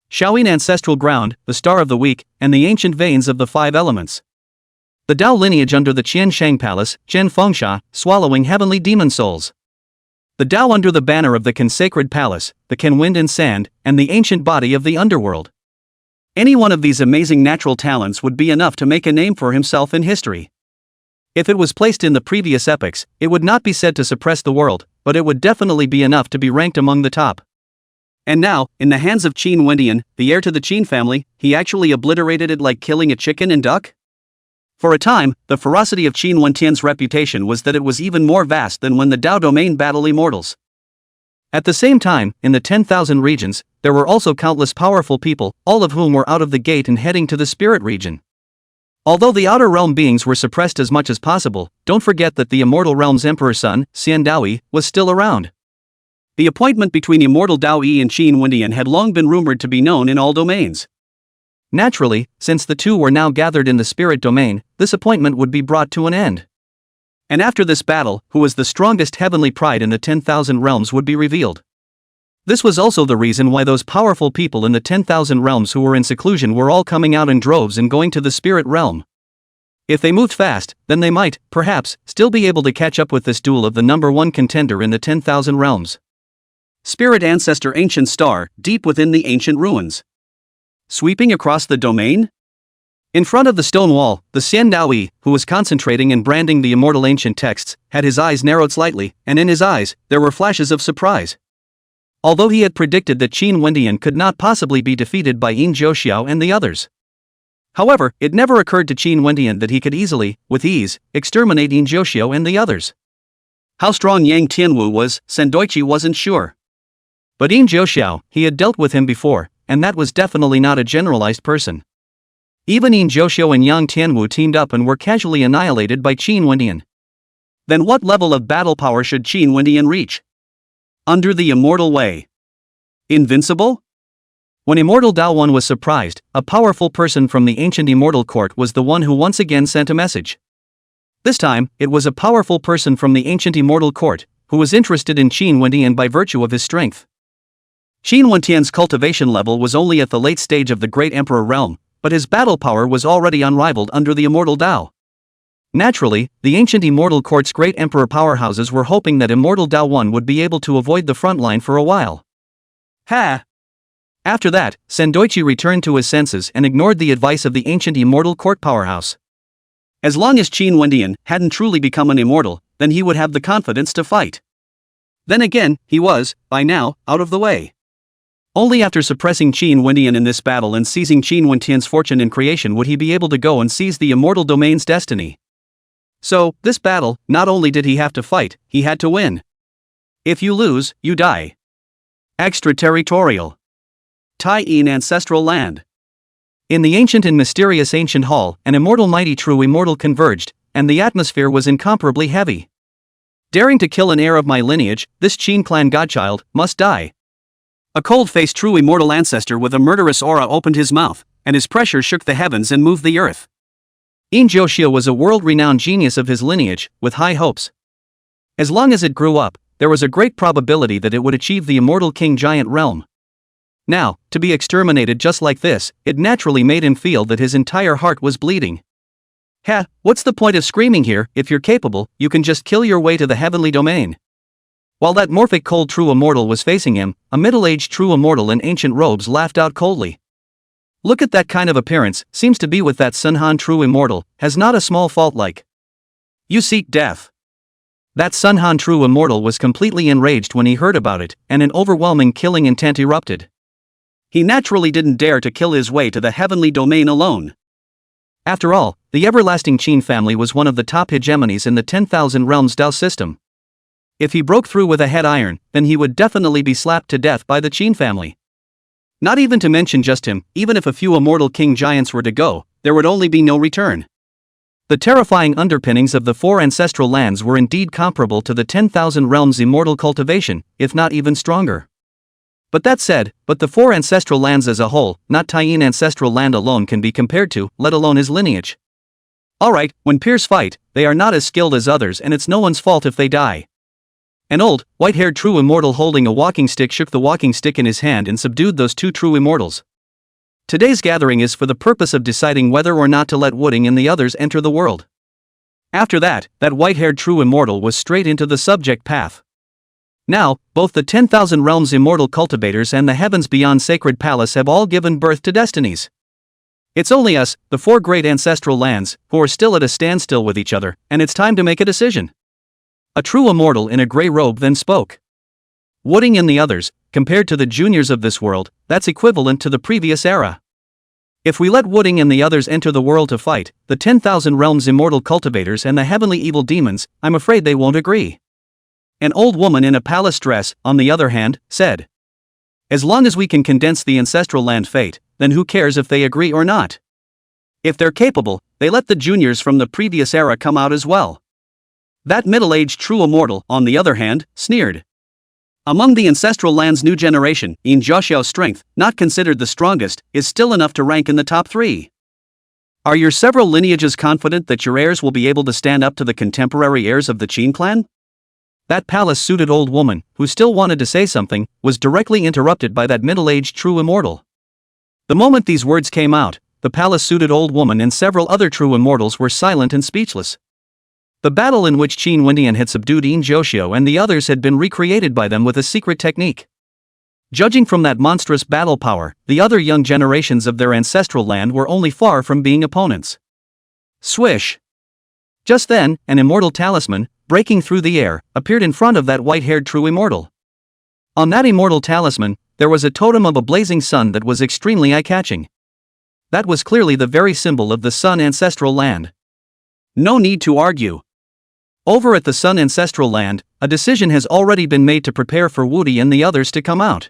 Shaoyin ancestral ground, the star of the week, and the ancient veins of the 5 elements. The Dao lineage under the Qian Shang Palace, Zhen Fengsha, swallowing heavenly demon souls. The Dao under the banner of the Qin Sacred Palace, the Qin Wind and Sand, and the ancient body of the underworld. Any one of these amazing natural talents would be enough to make a name for himself in history. If it was placed in the previous epochs, it would not be said to suppress the world, but it would definitely be enough to be ranked among the top. And now, in the hands of Qin Wendian, the heir to the Qin family, he actually obliterated it like killing a chicken and duck? For a time, the ferocity of Qin Wendian's reputation was that it was even more vast than when the Dao domain battled immortals. At the same time, in the 10,000 regions, there were also countless powerful people, all of whom were out of the gate and heading to the spirit region. Although the outer realm beings were suppressed as much as possible, don't forget that the immortal realm's emperor son, Xian Daoyi, was still around. The appointment between immortal Daoyi and Qin Wendian had long been rumored to be known in all domains. Naturally, since the two were now gathered in the spirit domain, this appointment would be brought to an end. And after this battle, who was the strongest heavenly pride in the 10,000 realms would be revealed. This was also the reason why those powerful people in the 10,000 realms who were in seclusion were all coming out in droves and going to the spirit realm. If they moved fast, then they might, perhaps, still be able to catch up with this duel of the number 1 contender in the 10,000 realms. Spirit ancestor ancient star, deep within the ancient ruins. Sweeping across the domain? In front of the stone wall, the Xian Daoyi, who was concentrating and branding the immortal ancient texts, had his eyes narrowed slightly, and in his eyes, there were flashes of surprise. Although he had predicted that Qin Wendian could not possibly be defeated by Yin Zhouxiao and the others. However, it never occurred to Qin Wendian that he could easily, with ease, exterminate Yin Zhouxiao and the others. How strong Yang Tianwu was, Sendoichi wasn't sure. But Yin Zhouxiao, he had dealt with him before, and that was definitely not a generalized person. Even Yin Zhouxiao and Yang Tianwu teamed up and were casually annihilated by Qin Wendian. Then what level of battle power should Qin Wendian reach? Under the immortal way. Invincible? When Immortal Daowan was surprised, a powerful person from the ancient immortal court was the one who once again sent a message. This time, it was a powerful person from the ancient immortal court, who was interested in Qin Wendian by virtue of his strength. Qin Wendian's cultivation level was only at the late stage of the Great Emperor realm, but his battle power was already unrivaled under the Immortal Dao. Naturally, the ancient Immortal Court's Great Emperor powerhouses were hoping that Immortal Daowan would be able to avoid the front line for a while. Ha! After that, Sendoichi returned to his senses and ignored the advice of the ancient Immortal Court powerhouse. As long as Qin Wendian hadn't truly become an immortal, then he would have the confidence to fight. Then again, he was, by now, out of the way. Only after suppressing Qin Wendian in this battle and seizing Qin Wendian's fortune in creation would he be able to go and seize the immortal domain's destiny. So, this battle, not only did he have to fight, he had to win. If you lose, you die. Extraterritorial. Tai-in ancestral land. In the ancient and mysterious ancient hall, an immortal mighty true immortal converged, and the atmosphere was incomparably heavy. Daring to kill an heir of my lineage, this Qin clan godchild must die. A cold-faced true immortal ancestor with a murderous aura opened his mouth, and his pressure shook the heavens and moved the earth. Yin Zhouxiao was a world-renowned genius of his lineage, with high hopes. As long as it grew up, there was a great probability that it would achieve the immortal king giant realm. Now, to be exterminated just like this, it naturally made him feel that his entire heart was bleeding. What's the point of screaming here? If you're capable, you can just kill your way to the heavenly domain. While that morphic cold true immortal was facing him, a middle-aged true immortal in ancient robes laughed out coldly. Look at that kind of appearance, seems to be with that Sunhan true immortal, has not a small fault like. You seek death. That Sunhan true immortal was completely enraged when he heard about it, and an overwhelming killing intent erupted. He naturally didn't dare to kill his way to the heavenly domain alone. After all, the everlasting Qin family was one of the top hegemonies in the 10,000 Realms Dao system. If he broke through with a head iron, then he would definitely be slapped to death by the Qin family. Not even to mention just him, even if a few immortal king giants were to go, there would only be no return. The terrifying underpinnings of the four ancestral lands were indeed comparable to the 10,000 Realms immortal cultivation, if not even stronger. But that said, the four ancestral lands as a whole, not Tai-in ancestral land alone can be compared to, let alone his lineage. Alright, when peers fight, they are not as skilled as others and it's no one's fault if they die. An old, white-haired true immortal holding a walking stick shook the walking stick in his hand and subdued those two true immortals. Today's gathering is for the purpose of deciding whether or not to let Wooding and the others enter the world. After that white-haired true immortal was straight into the subject path. Now, both the 10,000 Realms immortal cultivators and the Heavens Beyond Sacred Palace have all given birth to destinies. It's only us, the four great ancestral lands, who are still at a standstill with each other, and it's time to make a decision. A true immortal in a grey robe then spoke. Wooding and the others, compared to the juniors of this world, that's equivalent to the previous era. If we let Wooding and the others enter the world to fight, the 10,000 Realms immortal cultivators and the heavenly evil demons, I'm afraid they won't agree. An old woman in a palace dress, on the other hand, said. As long as we can condense the ancestral land fate, then who cares if they agree or not? If they're capable, they let the juniors from the previous era come out as well. That middle-aged true immortal, on the other hand, sneered. Among the ancestral land's new generation, Yin Zhouxiao's strength, not considered the strongest, is still enough to rank in the top 3. Are your several lineages confident that your heirs will be able to stand up to the contemporary heirs of the Qin clan? That palace-suited old woman, who still wanted to say something, was directly interrupted by that middle-aged true immortal. The moment these words came out, the palace-suited old woman and several other true immortals were silent and speechless. The battle in which Qin Wendian had subdued Yin Zhouxiao and the others had been recreated by them with a secret technique. Judging from that monstrous battle power, the other young generations of their ancestral land were only far from being opponents. Swish! Just then, an immortal talisman, breaking through the air, appeared in front of that white-haired true immortal. On that immortal talisman, there was a totem of a blazing sun that was extremely eye-catching. That was clearly the very symbol of the Sun ancestral land. No need to argue. Over at the Sun ancestral land, a decision has already been made to prepare for Woody and the others to come out.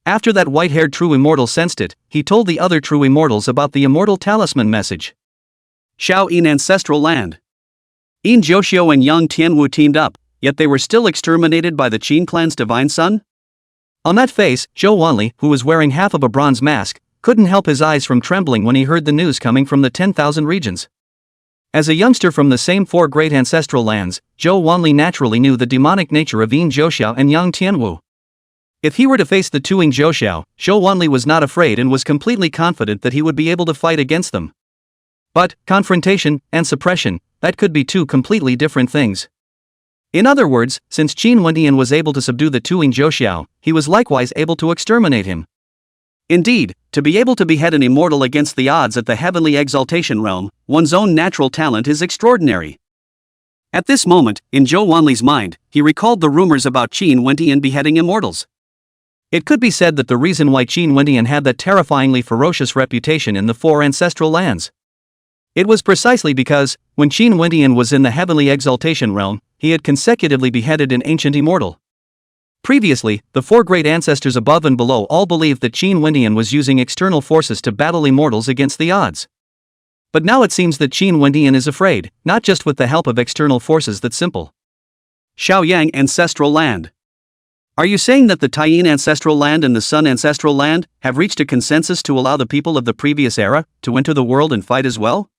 After that white-haired true immortal sensed it, he told the other true immortals about the immortal talisman message. Xiao In ancestral land. In Joshio and Yang Tianwu teamed up, yet they were still exterminated by the Qin clan's divine son? On that face, Zhou Wanli, who was wearing half of a bronze mask, couldn't help his eyes from trembling when he heard the news coming from the 10,000 regions. As a youngster from the same four great ancestral lands, Zhou Wanli naturally knew the demonic nature of Yin Zhouxiao and Yang Tianwu. If he were to face the two Yin Zhouxiao, Zhou Wanli was not afraid and was completely confident that he would be able to fight against them. But, confrontation and suppression, that could be two completely different things. In other words, since Qin Wendian was able to subdue the two Yin Zhouxiao, he was likewise able to exterminate him. Indeed, to be able to behead an immortal against the odds at the heavenly exaltation realm, one's own natural talent is extraordinary. At this moment, in Zhou Wanli's mind, he recalled the rumors about Qin Wendian beheading immortals. It could be said that the reason why Qin Wendian had that terrifyingly ferocious reputation in the four ancestral lands. It was precisely because, when Qin Wendian was in the heavenly exaltation realm, he had consecutively beheaded an ancient immortal. Previously, the four great ancestors above and below all believed that Qin Wendian was using external forces to battle immortals against the odds. But now it seems that Qin Wendian is afraid, not just with the help of external forces that simple. Xiaoyang ancestral land. Are you saying that the Taiyin ancestral land and the Sun ancestral land have reached a consensus to allow the people of the previous era to enter the world and fight as well?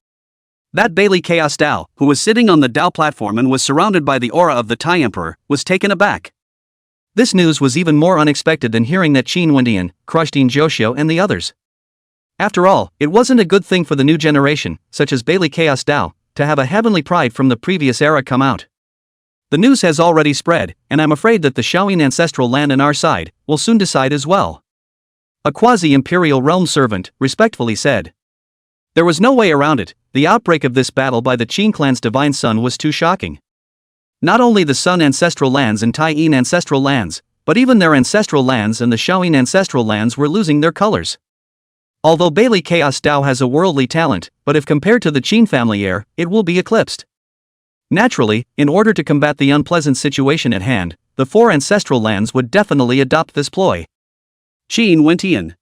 That Bailey Chaos Dao, who was sitting on the Dao platform and was surrounded by the aura of the Tai Emperor, was taken aback. This news was even more unexpected than hearing that Qin Wendian crushed Yin Zhouxiao and the others. After all, it wasn't a good thing for the new generation, such as Bailey Chaos Dao, to have a heavenly pride from the previous era come out. The news has already spread, and I'm afraid that the Shaoyin ancestral land on our side will soon decide as well. A quasi-imperial realm servant respectfully said. There was no way around it, the outbreak of this battle by the Qin clan's divine son was too shocking. Not only the Sun ancestral lands and Taiyin ancestral lands, but even their ancestral lands and the Shaoyin ancestral lands were losing their colors. Although Bailey Chaos Dao has a worldly talent, but if compared to the Qin family heir, it will be eclipsed. Naturally, in order to combat the unpleasant situation at hand, the four ancestral lands would definitely adopt this ploy. Qin Wendian.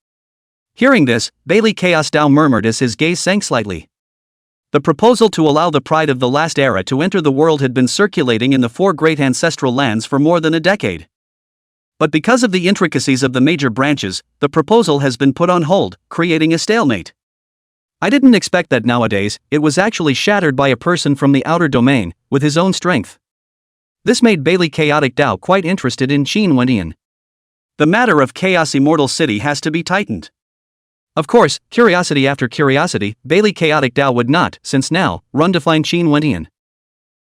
Hearing this, Bailey Chaos Dao murmured as his gaze sank slightly. The proposal to allow the pride of the last era to enter the world had been circulating in the four great ancestral lands for more than a decade. But because of the intricacies of the major branches, the proposal has been put on hold, creating a stalemate. I didn't expect that nowadays, it was actually shattered by a person from the outer domain, with his own strength. This made Bailey Chaotic Dao quite interested in Qin Wendian. The matter of Chaos Immortal City has to be tightened. Of course, curiosity after curiosity, Bailey Chaotic Dao would not, since now, run to find Qin Wendian.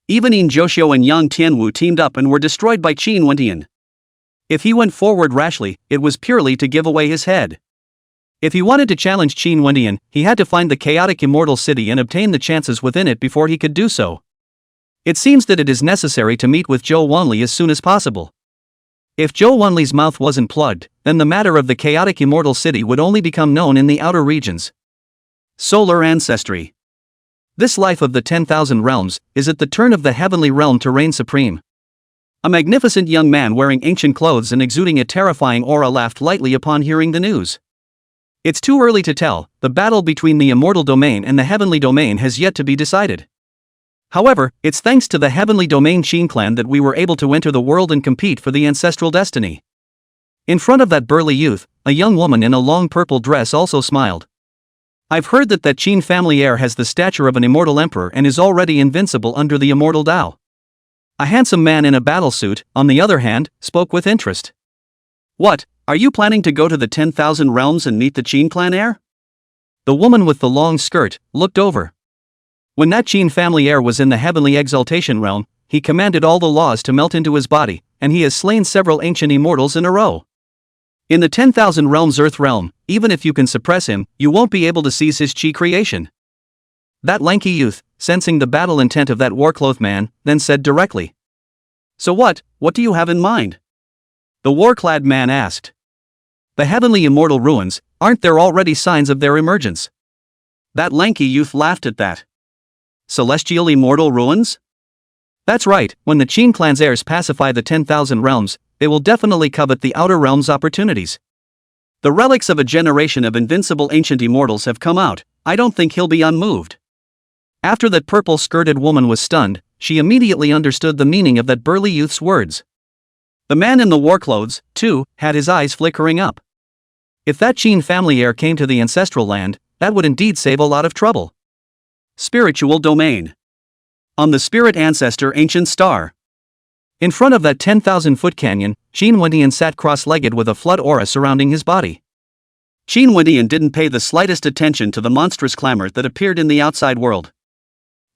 Even Yin Zhouxiao and Yang Tianwu teamed up and were destroyed by Qin Wendian. If he went forward rashly, it was purely to give away his head. If he wanted to challenge Qin Wendian, he had to find the chaotic immortal city and obtain the chances within it before he could do so. It seems that it is necessary to meet with Zhou Wanli as soon as possible. If Zhou Wanli's mouth wasn't plugged, then the matter of the chaotic immortal city would only become known in the outer regions. Solar ancestry. This life of the 10,000 realms is at the turn of the heavenly realm to reign supreme. A magnificent young man wearing ancient clothes and exuding a terrifying aura laughed lightly upon hearing the news. It's too early to tell, the battle between the immortal domain and the heavenly domain has yet to be decided. However, it's thanks to the heavenly domain Qin clan that we were able to enter the world and compete for the ancestral destiny. In front of that burly youth, a young woman in a long purple dress also smiled. I've heard that Qin family heir has the stature of an immortal emperor and is already invincible under the immortal Dao. A handsome man in a battle suit, on the other hand, spoke with interest. What, are you planning to go to the 10,000 realms and meet the Qin clan heir? The woman with the long skirt looked over. When that Qin family heir was in the heavenly exaltation realm, he commanded all the laws to melt into his body, and he has slain several ancient immortals in a row. In the 10,000 realms Earth realm, even if you can suppress him, you won't be able to seize his chi creation. That lanky youth, sensing the battle intent of that war-clothed man, then said directly. So what do you have in mind? The war-clad man asked. The heavenly immortal ruins, aren't there already signs of their emergence? That lanky youth laughed at that. Celestial immortal ruins? That's right, when the Qin clan's heirs pacify the 10,000 realms, they will definitely covet the outer realms' opportunities. The relics of a generation of invincible ancient immortals have come out. I don't think he'll be unmoved. After that purple-skirted woman was stunned, she immediately understood the meaning of that burly youth's words. The man in the war clothes, too, had his eyes flickering up. If that Qin family heir came to the ancestral land, that would indeed save a lot of trouble. Spiritual domain. On the spirit ancestor ancient star. In front of that 10,000-foot canyon, Qin Wendian sat cross-legged with a flood aura surrounding his body. Qin Wendian didn't pay the slightest attention to the monstrous clamor that appeared in the outside world.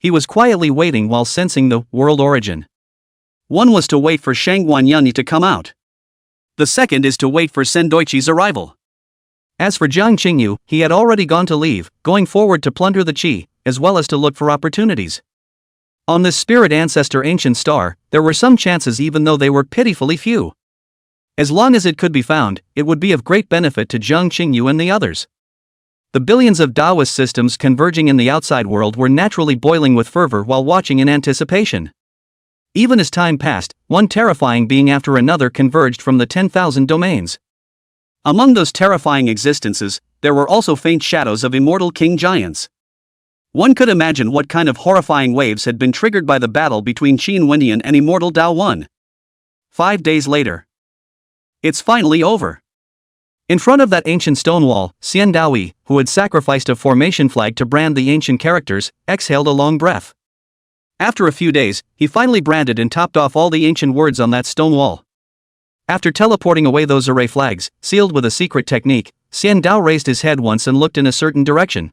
He was quietly waiting while sensing the world origin. One was to wait for Shang Guanyanyi to come out. The second is to wait for Sendoichi's arrival. As for Jiang Qingyu, he had already gone to leave, going forward to plunder the qi, as well as to look for opportunities. On this spirit ancestor ancient star, there were some chances even though they were pitifully few. As long as it could be found, it would be of great benefit to Jiang Qingyu and the others. The billions of Taoist systems converging in the outside world were naturally boiling with fervor while watching in anticipation. Even as time passed, one terrifying being after another converged from the 10,000 domains. Among those terrifying existences, there were also faint shadows of immortal king giants. One could imagine what kind of horrifying waves had been triggered by the battle between Qin Wendian and immortal Dao One. 5 days later. It's finally over. In front of that ancient stone wall, Xian Daoyi, who had sacrificed a formation flag to brand the ancient characters, exhaled a long breath. After a few days, he finally branded and topped off all the ancient words on that stone wall. After teleporting away those array flags, sealed with a secret technique, Xian Dao raised his head once and looked in a certain direction.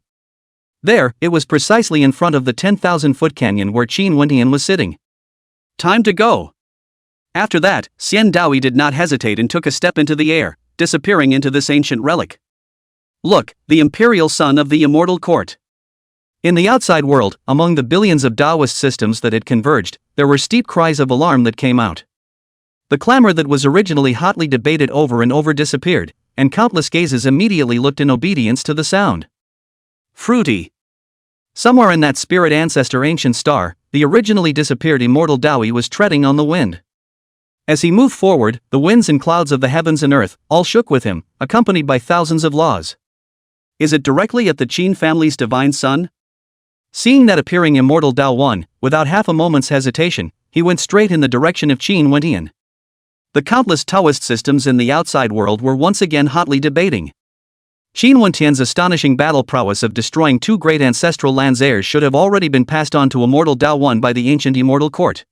There, it was precisely in front of the 10,000-foot canyon where Qin Wendian was sitting. Time to go. After that, Xian Daoyi did not hesitate and took a step into the air, disappearing into this ancient relic. Look, the imperial son of the immortal court. In the outside world, among the billions of Taoist systems that had converged, there were steep cries of alarm that came out. The clamor that was originally hotly debated over and over disappeared, and countless gazes immediately looked in obedience to the sound. Fruity. Somewhere in that spirit ancestor ancient star, the originally disappeared immortal Daoyi was treading on the wind. As he moved forward, the winds and clouds of the heavens and earth all shook with him, accompanied by thousands of laws. Is it directly at the Qin family's divine son? Seeing that appearing immortal Dao One, without half a moment's hesitation, he went straight in the direction of Qin Wendian. The countless Taoist systems in the outside world were once again hotly debating. Qin Wendian's astonishing battle prowess of destroying two great ancestral lands heirs should have already been passed on to immortal Dao One by the ancient immortal court.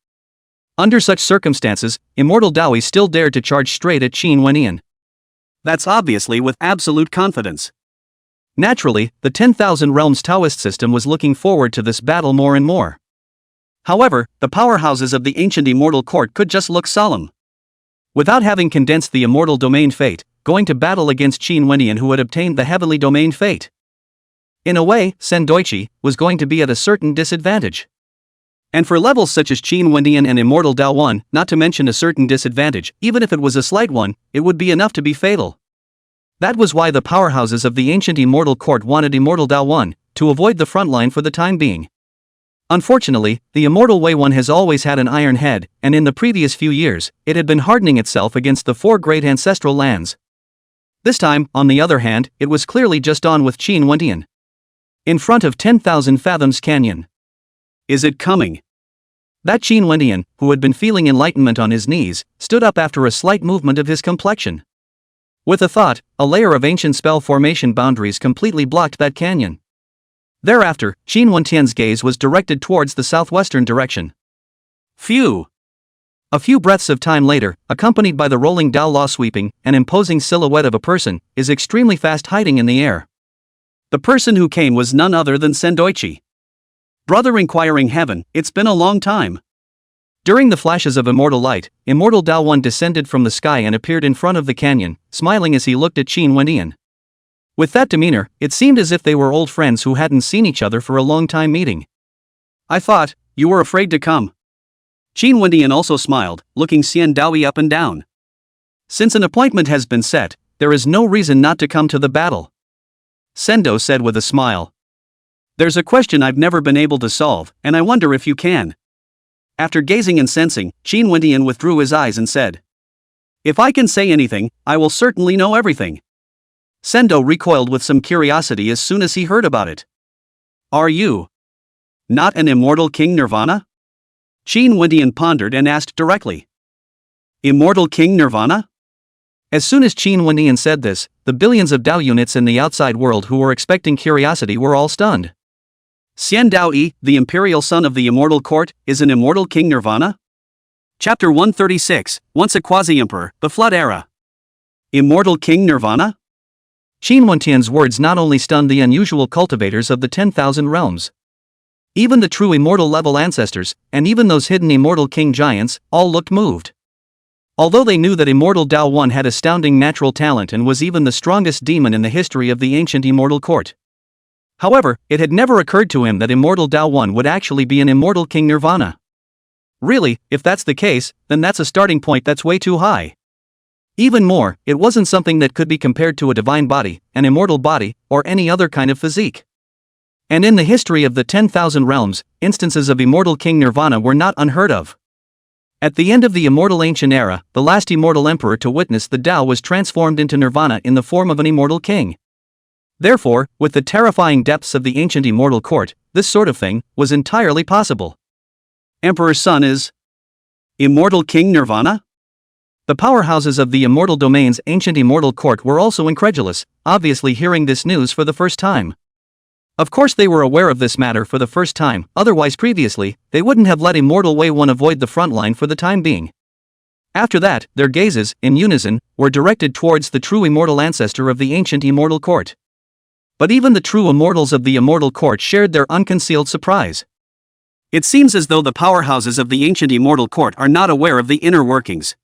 Under such circumstances, immortal Daoyi still dared to charge straight at Qin Wendian. That's obviously with absolute confidence. Naturally, the 10,000 Realms Taoist system was looking forward to this battle more and more. However, the powerhouses of the ancient immortal court could just look solemn. Without having condensed the immortal domain fate, going to battle against Qin Wendian who had obtained the heavenly domain fate. In a way, Sendoichi was going to be at a certain disadvantage. And for levels such as Qin Wendian and immortal Dao One, not to mention a certain disadvantage, even if it was a slight one, it would be enough to be fatal. That was why the powerhouses of the ancient immortal court wanted immortal Dao One to avoid the front line for the time being. Unfortunately, the immortal Wei One has always had an iron head, and in the previous few years, it had been hardening itself against the four great ancestral lands. This time, on the other hand, it was clearly just on with Qin Wendian. In front of 10,000 fathoms canyon. Is it coming? That Qin Wendian, who had been feeling enlightenment on his knees, stood up after a slight movement of his complexion. With a thought, a layer of ancient spell formation boundaries completely blocked that canyon. Thereafter, Qin Wendian's gaze was directed towards the southwestern direction. Phew! A few breaths of time later, accompanied by the rolling Dao Law sweeping, an imposing silhouette of a person is extremely fast hiding in the air. The person who came was none other than Sendoichi. Brother inquiring heaven, it's been a long time. During the flashes of immortal light, Immortal Dao 1 descended from the sky and appeared in front of the canyon, smiling as he looked at Qin Wendian. With that demeanor, it seemed as if they were old friends who hadn't seen each other for a long time meeting. I thought you were afraid to come. Qin Wendian also smiled, looking Xian Daoyi up and down. Since an appointment has been set, there is no reason not to come to the battle. Sendo said with a smile. There's a question I've never been able to solve, and I wonder if you can. After gazing and sensing, Qin Wendian withdrew his eyes and said, if I can say anything, I will certainly know everything. Sendo recoiled with some curiosity as soon as he heard about it. Are you not an immortal King Nirvana? Qin Wendian pondered and asked directly. Immortal King Nirvana? As soon as Qin Wendian said this, the billions of Dao units in the outside world who were expecting curiosity were all stunned. Xian Daoyi, the imperial son of the immortal court, is an immortal King Nirvana? Chapter 136, Once a Quasi-Emperor, the Flood Era. Immortal King Nirvana? Qin Wendian's words not only stunned the unusual cultivators of the 10,000 realms. Even the true immortal level ancestors, and even those hidden immortal king giants, all looked moved. Although they knew that Immortal Dao 1 had astounding natural talent and was even the strongest demon in the history of the ancient immortal court. However, it had never occurred to him that Immortal Dao 1 would actually be an immortal King Nirvana. Really, if that's the case, then that's a starting point that's way too high. Even more, it wasn't something that could be compared to a divine body, an immortal body, or any other kind of physique. And in the history of the 10,000 realms, instances of Immortal King Nirvana were not unheard of. At the end of the immortal ancient era, the last immortal emperor to witness the Tao was transformed into Nirvana in the form of an immortal king. Therefore, with the terrifying depths of the ancient immortal court, this sort of thing was entirely possible. Emperor's son is Immortal King Nirvana? The powerhouses of the immortal domain's ancient immortal court were also incredulous, obviously hearing this news for the first time. Of course they were aware of this matter for the first time, otherwise previously, they wouldn't have let Immortal Way 1 avoid the front line for the time being. After that, their gazes, in unison, were directed towards the true immortal ancestor of the ancient immortal court. But even the true immortals of the immortal court shared their unconcealed surprise. It seems as though the powerhouses of the ancient immortal court are not aware of the inner workings.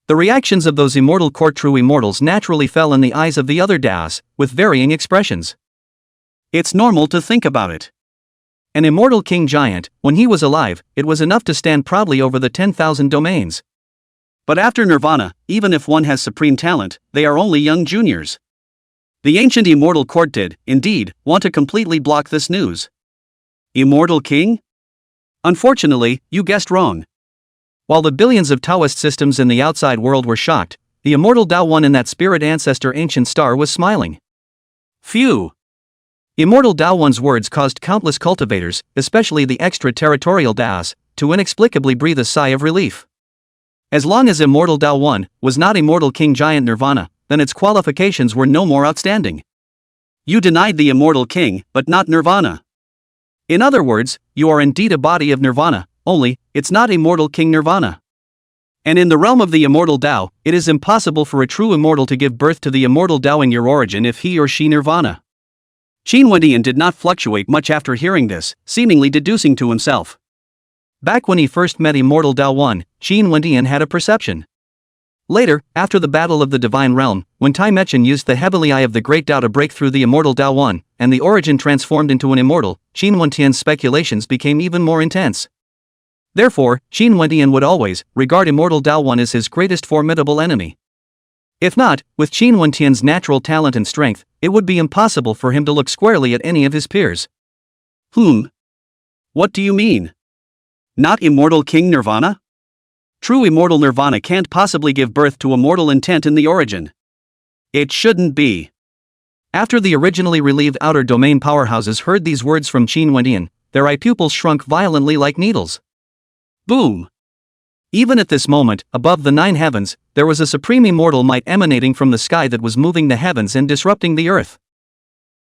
The reactions of those immortal court true immortals naturally fell in the eyes of the other Daos, with varying expressions. It's normal to think about it. An immortal king giant, when he was alive, it was enough to stand proudly over the 10,000 domains. But after Nirvana, even if one has supreme talent, they are only young juniors. The ancient immortal court did, indeed, want to completely block this news. Immortal king? Unfortunately, you guessed wrong. While the billions of Taoist systems in the outside world were shocked, the Immortal Dao 1 in that spirit ancestor ancient star was smiling. Phew! Immortal Dao 1's words caused countless cultivators, especially the extraterritorial Daos, to inexplicably breathe a sigh of relief. As long as Immortal Dao 1 was not Immortal King Giant Nirvana, then its qualifications were no more outstanding. You denied the Immortal King, but not Nirvana. In other words, you are indeed a body of Nirvana, only, it's not Immortal King Nirvana. And in the realm of the Immortal Dao, it is impossible for a true immortal to give birth to the Immortal Dao in your origin if he or she Nirvana. Qin Wendian did not fluctuate much after hearing this, seemingly deducing to himself. Back when he first met Immortal Dao 1, Qin Wendian had a perception. Later, after the Battle of the Divine Realm, when Tai Mechen used the Heavenly Eye of the Great Dao to break through the Immortal Dao 1, and the origin transformed into an immortal, Qin Wendian's speculations became even more intense. Therefore, Qin Wendian would always regard Immortal Dao 1 as his greatest formidable enemy. If not, with Qin Wendian's natural talent and strength, it would be impossible for him to look squarely at any of his peers. What do you mean? Not Immortal King Nirvana? True Immortal Nirvana can't possibly give birth to immortal intent in the origin. It shouldn't be. After the originally relieved outer domain powerhouses heard these words from Qin Wendian, their eye pupils shrunk violently like needles. Boom! Even at this moment, above the 9 heavens, there was a supreme immortal might emanating from the sky that was moving the heavens and disrupting the earth.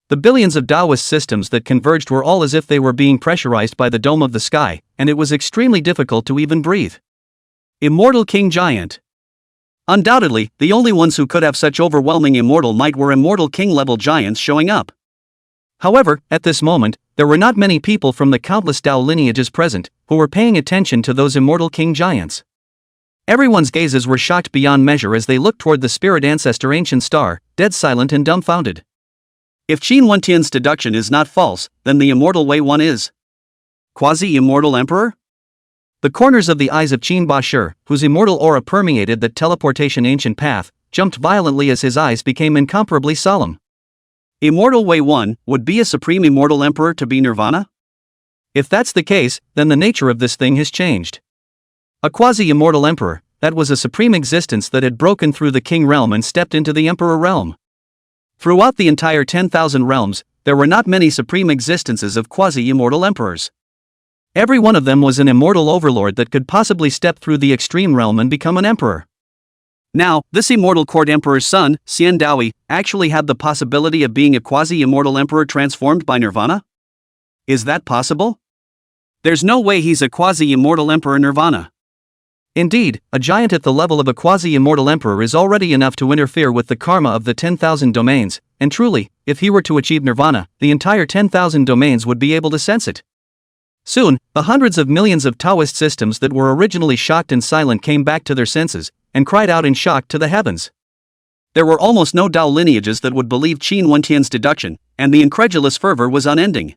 The billions of Taoist systems that converged were all as if they were being pressurized by the dome of the sky, and it was extremely difficult to even breathe. Immortal King Giant. Undoubtedly, the only ones who could have such overwhelming immortal might were Immortal King-level giants showing up. However, at this moment, there were not many people from the countless Tao lineages present, who were paying attention to those immortal king giants. Everyone's gazes were shocked beyond measure as they looked toward the spirit ancestor ancient star, dead silent and dumbfounded. If Qin Wentian's deduction is not false, then the immortal Wei One is quasi-immortal emperor? The corners of the eyes of Qin Bashir, whose immortal aura permeated that teleportation ancient path, jumped violently as his eyes became incomparably solemn. Immortal Wei One would be a supreme immortal emperor to be Nirvana? If that's the case, then the nature of this thing has changed. A quasi-immortal emperor, that was a supreme existence that had broken through the king realm and stepped into the emperor realm. Throughout the entire 10,000 realms, there were not many supreme existences of quasi-immortal emperors. Every one of them was an immortal overlord that could possibly step through the extreme realm and become an emperor. Now, this immortal court emperor's son, Xian Daoyi, actually had the possibility of being a quasi-immortal emperor transformed by Nirvana? Is that possible? There's no way he's a quasi-immortal emperor Nirvana. Indeed, a giant at the level of a quasi-immortal emperor is already enough to interfere with the karma of the 10,000 domains, and truly, if he were to achieve Nirvana, the entire 10,000 domains would be able to sense it. Soon, the hundreds of millions of Taoist systems that were originally shocked and silent came back to their senses, and cried out in shock to the heavens. There were almost no Dao lineages that would believe Qin Wentian's deduction, and the incredulous fervor was unending.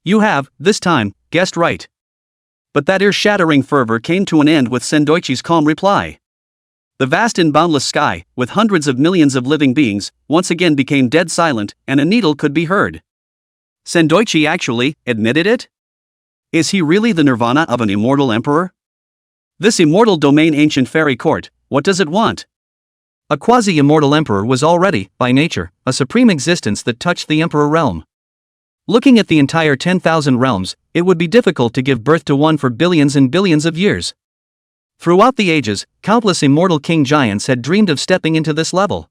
You have, this time, guessed right. But that ear-shattering fervor came to an end with Sendoichi's calm reply. The vast and boundless sky, with hundreds of millions of living beings, once again became dead silent, and a needle could be heard. Sendoichi actually admitted it? Is he really the Nirvana of an immortal emperor? This immortal domain ancient fairy court, what does it want? A quasi-immortal emperor was already, by nature, a supreme existence that touched the emperor realm. Looking at the entire 10,000 realms, it would be difficult to give birth to one for billions and billions of years. Throughout the ages, countless immortal king giants had dreamed of stepping into this level.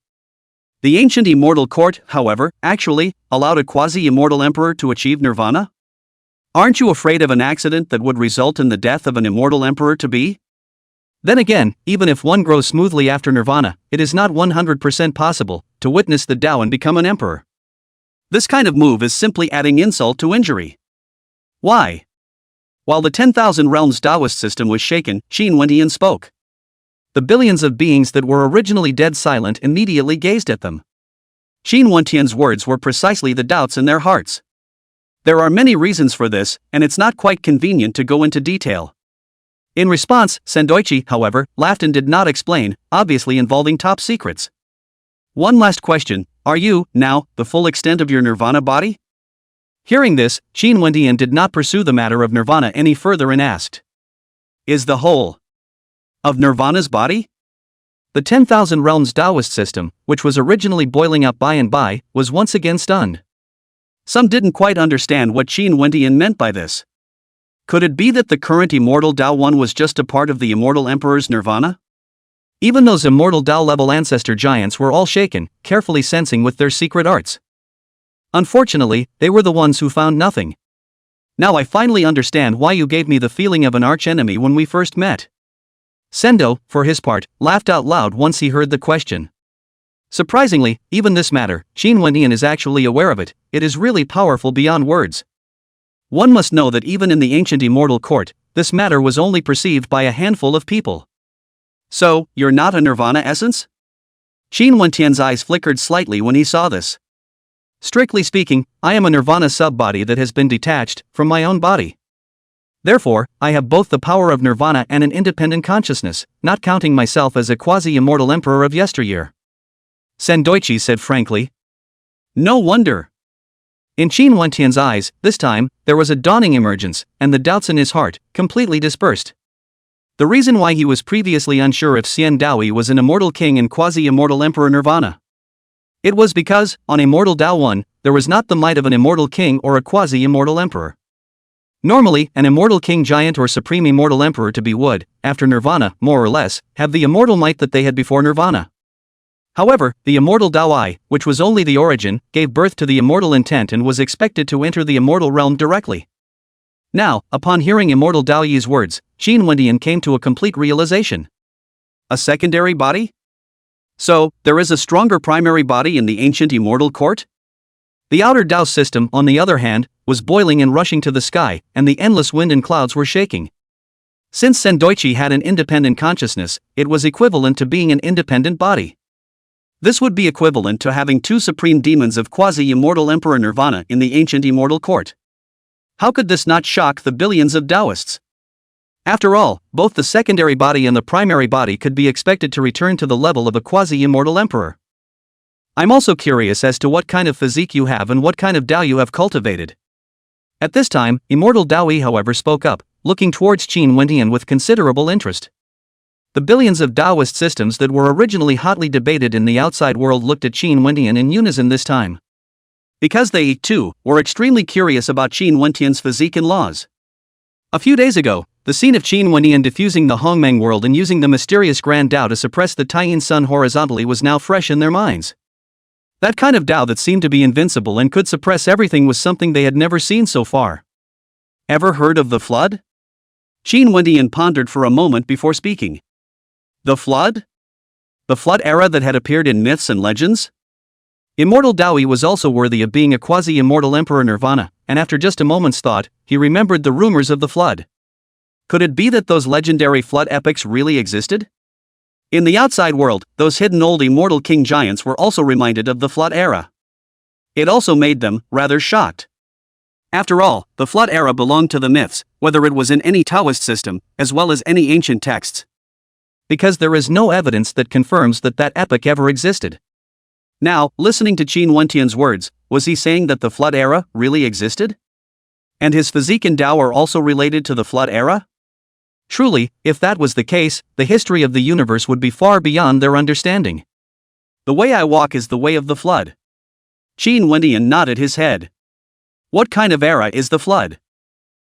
The ancient immortal court, however, actually allowed a quasi-immortal emperor to achieve Nirvana? Aren't you afraid of an accident that would result in the death of an immortal emperor to be? Then again, even if one grows smoothly after Nirvana, it is not 100% possible to witness the Tao and become an emperor. This kind of move is simply adding insult to injury. Why? While the 10,000 realms Taoist system was shaken, Qin Wentian spoke. The billions of beings that were originally dead silent immediately gazed at them. Qin Wentian's words were precisely the doubts in their hearts. There are many reasons for this, and it's not quite convenient to go into detail. In response, Sendoichi, however, laughed and did not explain, obviously involving top secrets. One last question, are you, now, the full extent of your Nirvana body? Hearing this, Qin Wentian did not pursue the matter of Nirvana any further and asked. Is the whole of Nirvana's body? The 10,000 realms Taoist system, which was originally boiling up by and by, was once again stunned. Some didn't quite understand what Qin Wentian meant by this. Could it be that the current immortal Tao One was just a part of the immortal emperor's Nirvana? Even those immortal Tao-level ancestor giants were all shaken, carefully sensing with their secret arts. Unfortunately, they were the ones who found nothing. Now I finally understand why you gave me the feeling of an archenemy when we first met. Sendo, for his part, laughed out loud once he heard the question. Surprisingly, even this matter, Qin Wentian is actually aware of it. It is really powerful beyond words. One must know that even in the ancient immortal court, this matter was only perceived by a handful of people. So, you're not a Nirvana essence? Qin Wentian's eyes flickered slightly when he saw this. Strictly speaking, I am a Nirvana sub-body that has been detached from my own body. Therefore, I have both the power of Nirvana and an independent consciousness, not counting myself as a quasi-immortal emperor of yesteryear. Sendoichi said frankly. No wonder. In Qin Wentian's eyes, this time, there was a dawning emergence, and the doubts in his heart completely dispersed. The reason why he was previously unsure if Xian Daoyi was an immortal king and quasi-immortal emperor Nirvana. It was because, on Immortal Tao 1, there was not the might of an immortal king or a quasi-immortal emperor. Normally, an immortal king giant or supreme immortal emperor to be would, after Nirvana, more or less, have the immortal might that they had before Nirvana. However, the immortal Daoyi, which was only the origin, gave birth to the immortal intent and was expected to enter the immortal realm directly. Now, upon hearing Immortal Daoyi's words, Qin Wentian came to a complete realization. A secondary body? So, there is a stronger primary body in the ancient immortal court? The outer Dao system, on the other hand, was boiling and rushing to the sky, and the endless wind and clouds were shaking. Since Sendoichi had an independent consciousness, it was equivalent to being an independent body. This would be equivalent to having two supreme demons of quasi-immortal Emperor Nirvana in the ancient immortal court. How could this not shock the billions of Taoists? After all, both the secondary body and the primary body could be expected to return to the level of a quasi-immortal emperor. I'm also curious as to what kind of physique you have and what kind of Dao you have cultivated. At this time, Immortal Daoyi however spoke up, looking towards Qin Wendian with considerable interest. The billions of Taoist systems that were originally hotly debated in the outside world looked at Qin Wendian in unison this time. Because they, too, were extremely curious about Qin Wendian's physique and laws. A few days ago, the scene of Qin Wendian diffusing the Hongmeng world and using the mysterious Grand Dao to suppress the Taiyin Sun horizontally was now fresh in their minds. That kind of Dao that seemed to be invincible and could suppress everything was something they had never seen so far. Ever heard of the Flood? Qin Wendian pondered for a moment before speaking. The Flood? The Flood era that had appeared in myths and legends? Immortal Daoyi was also worthy of being a quasi-immortal Emperor Nirvana, and after just a moment's thought, he remembered the rumors of the Flood. Could it be that those legendary Flood epics really existed? In the outside world, those hidden old immortal king giants were also reminded of the Flood era. It also made them rather shocked. After all, the Flood era belonged to the myths, whether it was in any Taoist system, as well as any ancient texts. Because there is no evidence that confirms that that epoch ever existed. Now, listening to Qin Wendian's words, was he saying that the Flood era really existed? And his physique and Dao are also related to the Flood era? Truly, if that was the case, the history of the universe would be far beyond their understanding. The way I walk is the way of the Flood. Qin Wendian nodded his head. What kind of era is the Flood?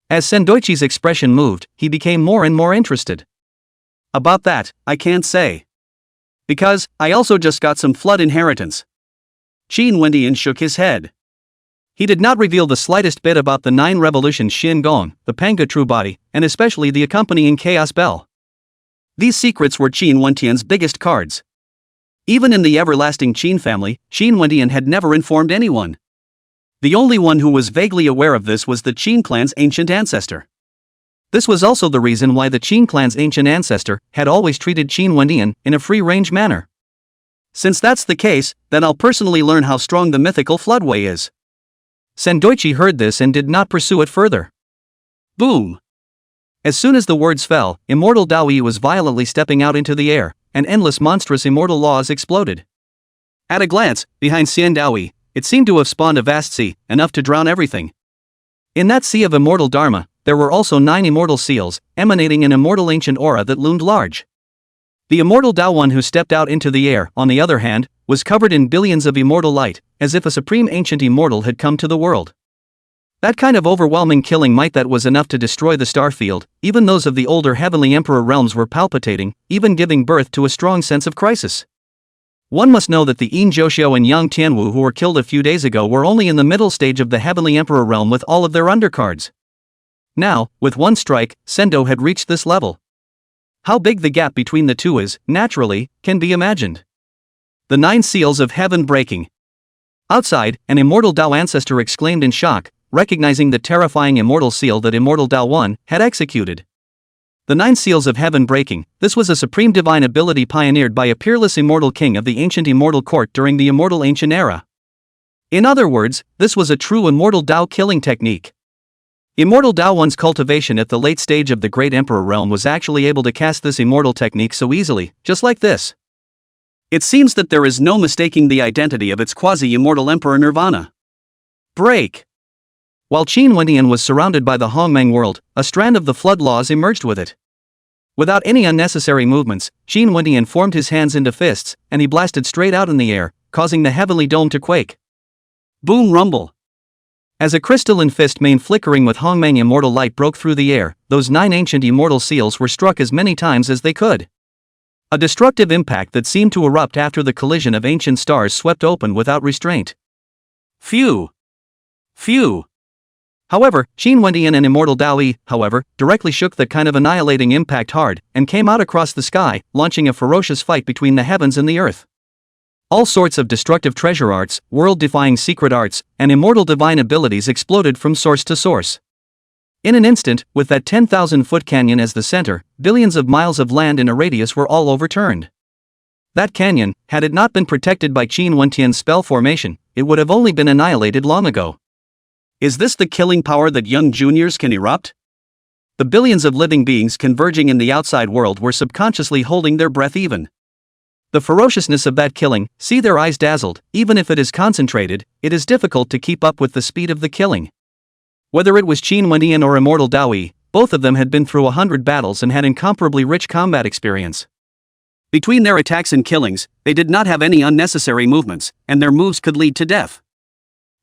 As Sendoichi's expression moved, he became more and more interested. About that, I can't say. Because, I also just got some Flood inheritance. Qin Wendian shook his head. He did not reveal the slightest bit about the 9 revolutions Xin Gong, the Panga True Body, and especially the accompanying Chaos Bell. These secrets were Qin Wendian's biggest cards. Even in the everlasting Qin family, Qin Wendian had never informed anyone. The only one who was vaguely aware of this was the Qin clan's ancient ancestor. This was also the reason why the Qin clan's ancient ancestor had always treated Qin Wendian in a free-range manner. Since that's the case, then I'll personally learn how strong the mythical Floodway is. Sendoichi heard this and did not pursue it further. Boom! As soon as the words fell, Immortal Daoyi was violently stepping out into the air, and endless monstrous immortal laws exploded. At a glance, behind Xian Daoyi, it seemed to have spawned a vast sea, enough to drown everything. In that sea of immortal Dharma, there were also 9 immortal seals, emanating an immortal ancient aura that loomed large. The immortal Dao one who stepped out into the air, on the other hand, was covered in billions of immortal light, as if a supreme ancient immortal had come to the world. That kind of overwhelming killing might that was enough to destroy the star field. Even those of the older heavenly emperor realms were palpitating, even giving birth to a strong sense of crisis. One must know that the Yin Zhoxiao and Yang Tianwu who were killed a few days ago were only in the middle stage of the heavenly emperor realm with all of their undercards. Now, with one strike, Sendo had reached this level. How big the gap between the two is, naturally, can be imagined. The 9 seals of heaven breaking. Outside, an immortal Dao ancestor exclaimed in shock, recognizing the terrifying immortal seal that Immortal Dao 1 had executed. The 9 seals of heaven breaking, this was a supreme divine ability pioneered by a peerless immortal king of the ancient immortal court during the immortal ancient era. In other words, this was a true immortal Dao killing technique. Immortal Dao One's cultivation at the late stage of the Great Emperor realm was actually able to cast this immortal technique so easily, just like this. It seems that there is no mistaking the identity of its quasi-immortal Emperor Nirvana. Break! While Qin Wendian was surrounded by the Hongmeng world, a strand of the Flood laws emerged with it. Without any unnecessary movements, Qin Wendian formed his hands into fists, and he blasted straight out in the air, causing the heavenly dome to quake. Boom rumble! As a crystalline fist mane flickering with Hongmeng immortal light broke through the air, those 9 ancient immortal seals were struck as many times as they could. A destructive impact that seemed to erupt after the collision of ancient stars swept open without restraint. Phew! Phew! However, Qin Wendian and Immortal Daoyi, however, directly shook the kind of annihilating impact hard, and came out across the sky, launching a ferocious fight between the heavens and the earth. All sorts of destructive treasure arts, world-defying secret arts, and immortal divine abilities exploded from source to source. In an instant, with that 10,000-foot canyon as the center, billions of miles of land in a radius were all overturned. That canyon, had it not been protected by Qin Wentian's spell formation, it would have only been annihilated long ago. Is this the killing power that young juniors can erupt? The billions of living beings converging in the outside world were subconsciously holding their breath even. The ferociousness of that killing, see their eyes dazzled, even if it is concentrated, it is difficult to keep up with the speed of the killing. Whether it was Qin Wentian or Immortal Daoyi, both of them had been through 100 battles and had incomparably rich combat experience. Between their attacks and killings, they did not have any unnecessary movements, and their moves could lead to death.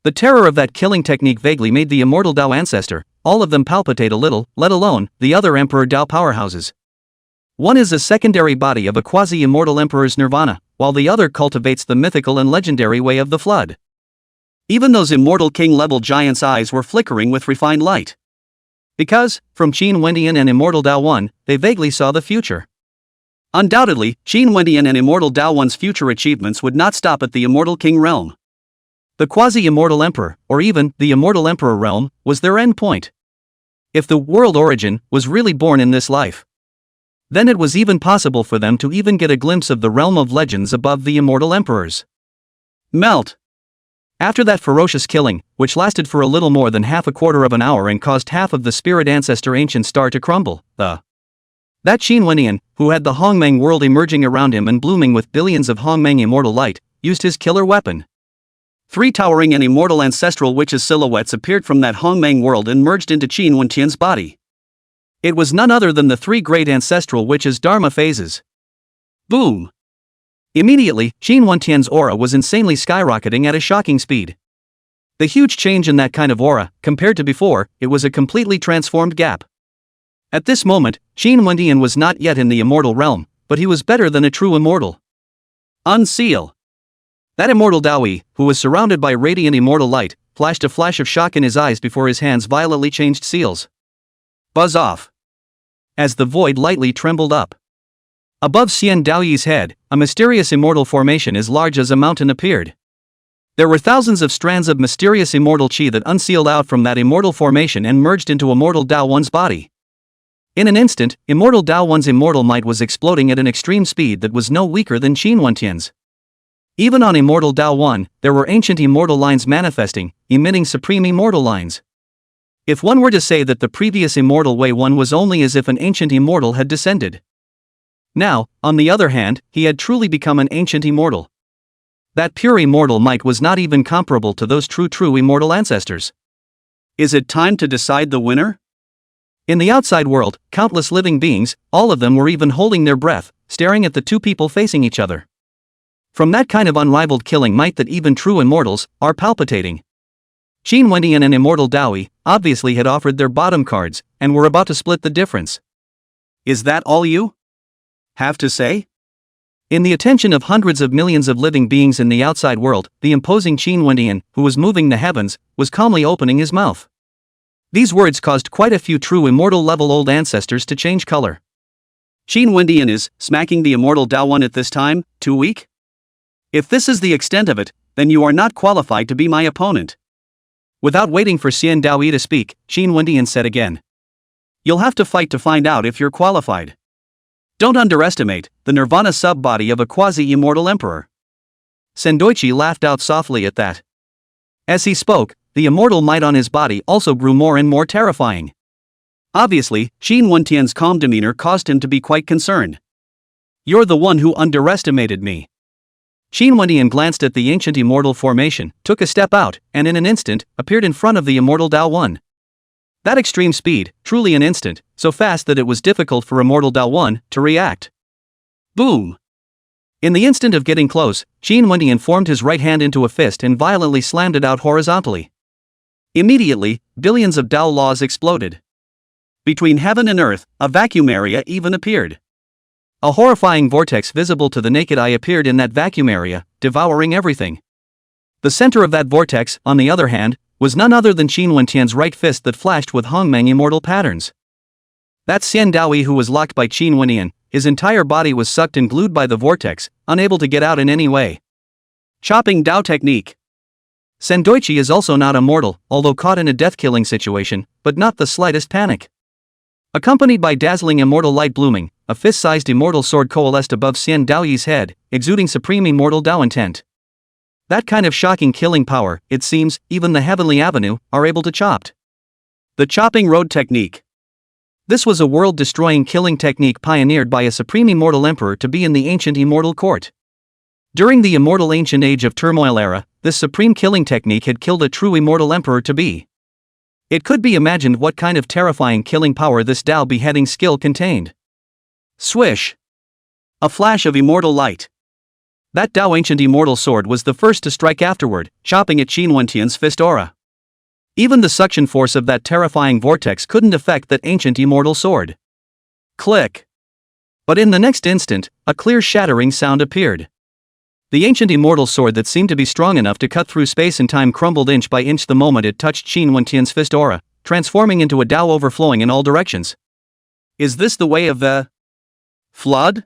The terror of that killing technique vaguely made the Immortal Dao ancestor, all of them palpitate a little, let alone the other Emperor Dao powerhouses. One is a secondary body of a quasi-immortal emperor's nirvana, while the other cultivates the mythical and legendary way of the flood. Even those immortal king-level giants' eyes were flickering with refined light. Because, from Qin Wentian and Immortal Dao 1, they vaguely saw the future. Undoubtedly, Qin Wentian and Immortal Dao 1's future achievements would not stop at the Immortal King realm. The quasi-immortal emperor, or even the Immortal Emperor realm, was their end point. If the world origin was really born in this life, then it was even possible for them to even get a glimpse of the realm of legends above the immortal emperors. Melt. After that ferocious killing, which lasted for a little more than half a quarter of an hour and caused half of the spirit ancestor ancient star to crumble, that Qin Wentian, who had the Hongmeng world emerging around him and blooming with billions of Hongmeng immortal light, used his killer weapon. 3 towering and immortal ancestral witches' silhouettes appeared from that Hongmeng world and merged into Qin Wentian's body. It was none other than the 3 great ancestral witches' Dharma phases. Boom! Immediately, Qin Wentian's aura was insanely skyrocketing at a shocking speed. The huge change in that kind of aura, compared to before, it was a completely transformed gap. At this moment, Qin Wentian was not yet in the immortal realm, but he was better than a true immortal. Unseal. That Immortal Daoyi, who was surrounded by radiant immortal light, flashed a flash of shock in his eyes before his hands violently changed seals. Buzz off. As the void lightly trembled up. Above Xian Daoyi's head, a mysterious immortal formation as large as a mountain appeared. There were thousands of strands of mysterious immortal qi that unsealed out from that immortal formation and merged into Immortal Dao 1's body. In an instant, Immortal Dao 1's immortal might was exploding at an extreme speed that was no weaker than Qin Wentian's. Even on Immortal Dao 1, there were ancient immortal lines manifesting, emitting supreme immortal lines. If one were to say that the previous immortal way one was only as if an ancient immortal had descended. Now, on the other hand, he had truly become an ancient immortal. That pure immortal might was not even comparable to those true immortal ancestors. Is it time to decide the winner? In the outside world, countless living beings, all of them were even holding their breath, staring at the 2 people facing each other. From that kind of unrivaled killing might that even true immortals are palpitating. Qin Wentian and Immortal Daoyi obviously had offered their bottom cards and were about to split the difference. Is that all you have to say? In the attention of hundreds of millions of living beings in the outside world, the imposing Qin Wentian, who was moving the heavens, was calmly opening his mouth. These words caused quite a few true immortal level old ancestors to change color. Qin Wentian is smacking the Immortal Dao 1 at this time, too weak? If this is the extent of it, then you are not qualified to be my opponent. Without waiting for Xian Daoyi to speak, Qin Wentian said again. You'll have to fight to find out if you're qualified. Don't underestimate the nirvana sub-body of a quasi-immortal emperor. Sendoichi laughed out softly at that. As he spoke, the immortal might on his body also grew more and more terrifying. Obviously, Qin Wentian's calm demeanor caused him to be quite concerned. You're the one who underestimated me. Qin Wentian glanced at the ancient immortal formation, took a step out, and in an instant, appeared in front of the Immortal Dao 1. That extreme speed, truly an instant, so fast that it was difficult for Immortal Dao 1 to react. Boom! In the instant of getting close, Qin Wentian formed his right hand into a fist and violently slammed it out horizontally. Immediately, billions of Dao laws exploded. Between heaven and earth, a vacuum area even appeared. A horrifying vortex visible to the naked eye appeared in that vacuum area, devouring everything. The center of that vortex, on the other hand, was none other than Qin Wentian's right fist that flashed with Hongmeng immortal patterns. That Xian Daoyi who was locked by Qin Wentian, his entire body was sucked and glued by the vortex, unable to get out in any way. Chopping Dao Technique. Sendoichi is also not immortal, although caught in a death-killing situation, but not the slightest panic. Accompanied by dazzling immortal light blooming, a fist-sized immortal sword coalesced above Xian Daoyi's head, exuding supreme immortal Dao intent. That kind of shocking killing power, it seems, even the Heavenly Avenue are able to chop. The Chopping Road Technique. This was a world-destroying killing technique pioneered by a supreme immortal emperor to be in the ancient immortal court. During the immortal ancient age of turmoil era, this supreme killing technique had killed a true immortal emperor to be. It could be imagined what kind of terrifying killing power this Dao beheading skill contained. Swish. A flash of immortal light. That Dao ancient immortal sword was the first to strike afterward, chopping at Qin Wentian's fist aura. Even the suction force of that terrifying vortex couldn't affect that ancient immortal sword. Click. But in the next instant, a clear shattering sound appeared. The ancient immortal sword that seemed to be strong enough to cut through space and time crumbled inch by inch the moment it touched Qin Wentian's fist aura, transforming into a Dao overflowing in all directions. Is this the way of the flood?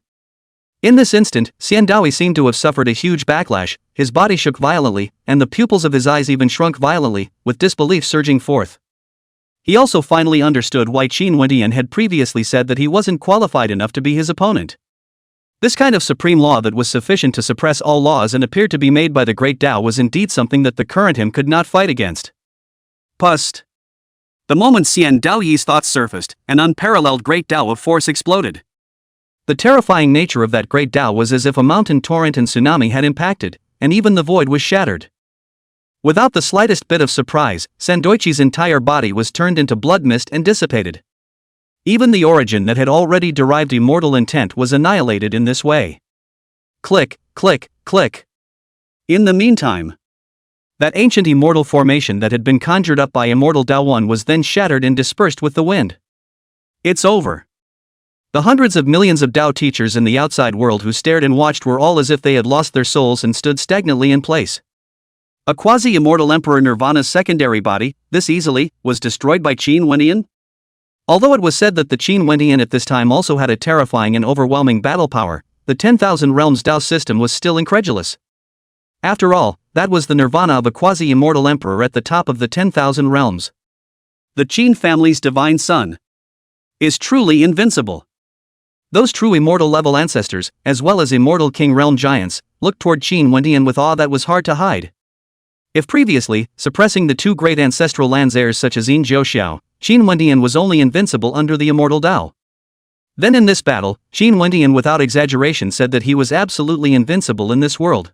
In this instant, Xian Daoyi seemed to have suffered a huge backlash, his body shook violently, and the pupils of his eyes even shrunk violently, with disbelief surging forth. He also finally understood why Qin Wentian had previously said that he wasn't qualified enough to be his opponent. This kind of supreme law that was sufficient to suppress all laws and appeared to be made by the great Dao was indeed something that the current him could not fight against. Pust. The moment Xian Daoyi's thoughts surfaced, an unparalleled great Dao of force exploded. The terrifying nature of that great Dao was as if a mountain torrent and tsunami had impacted, and even the void was shattered. Without the slightest bit of surprise, Sendoichi's entire body was turned into blood mist and dissipated. Even the origin that had already derived immortal intent was annihilated in this way. Click, click, click. In the meantime, that ancient immortal formation that had been conjured up by immortal Dao One was then shattered and dispersed with the wind. It's over. The hundreds of millions of Dao teachers in the outside world who stared and watched were all as if they had lost their souls and stood stagnantly in place. A quasi-immortal Emperor Nirvana's secondary body, this easily, was destroyed by Qin Wentian? Although it was said that the Qin Wentian at this time also had a terrifying and overwhelming battle power, the 10,000 Realms Dao system was still incredulous. After all, that was the nirvana of a quasi-immortal emperor at the top of the 10,000 realms. The Qin family's divine son is truly invincible. Those true immortal level ancestors, as well as immortal king realm giants, looked toward Qin Wentian with awe that was hard to hide. If previously, suppressing the two great ancestral lands heirs such as Yin Zhouxiao, Qin Wentian was only invincible under the immortal Dao. Then in this battle, Qin Wentian without exaggeration said that he was absolutely invincible in this world.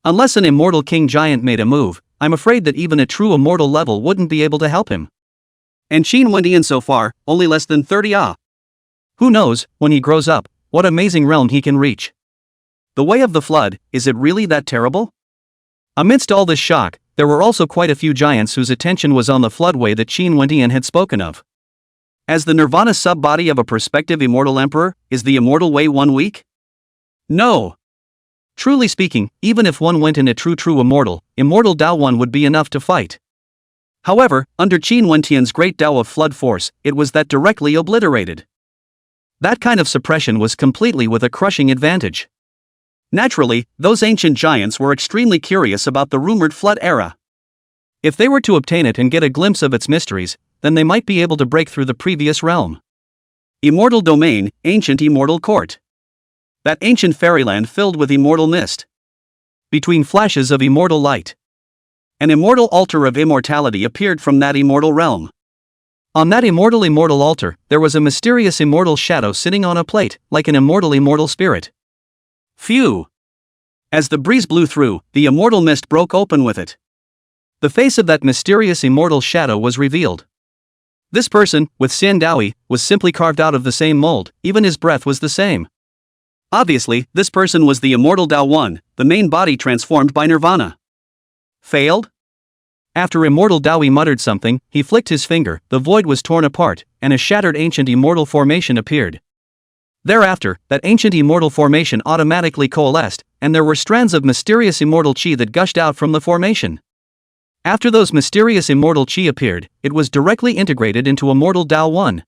Unless an immortal king giant made a move, I'm afraid that even a true immortal level wouldn't be able to help him. And Qin Wentian so far, only less than 30 ah. Who knows, when he grows up, what amazing realm he can reach. The way of the flood, is it really that terrible? Amidst all this shock, there were also quite a few giants whose attention was on the floodway that Qin Wentian had spoken of. As the nirvana sub-body of a prospective immortal emperor, is the immortal way one weak? No. Truly speaking, even if one went in a true immortal Dao one would be enough to fight. However, under Qin Wentian's great Dao of flood force, it was that directly obliterated. That kind of suppression was completely with a crushing advantage. Naturally, those ancient giants were extremely curious about the rumored flood era. If they were to obtain it and get a glimpse of its mysteries, then they might be able to break through the previous realm. Immortal domain, ancient immortal court. That ancient fairyland filled with immortal mist. Between flashes of immortal light, an immortal altar of immortality appeared from that immortal realm. On that immortal altar, there was a mysterious immortal shadow sitting on a plate, like an immortal spirit. Phew! As the breeze blew through, the immortal mist broke open with it. The face of that mysterious immortal shadow was revealed. This person, with Xian Daoyi, was simply carved out of the same mold, even his breath was the same. Obviously, this person was the immortal Dao One, the main body transformed by nirvana. Failed? After immortal Daoyi muttered something, he flicked his finger, the void was torn apart, and a shattered ancient immortal formation appeared. Thereafter, that ancient immortal formation automatically coalesced, and there were strands of mysterious immortal chi that gushed out from the formation. After those mysterious immortal chi appeared, it was directly integrated into immortal Dao One.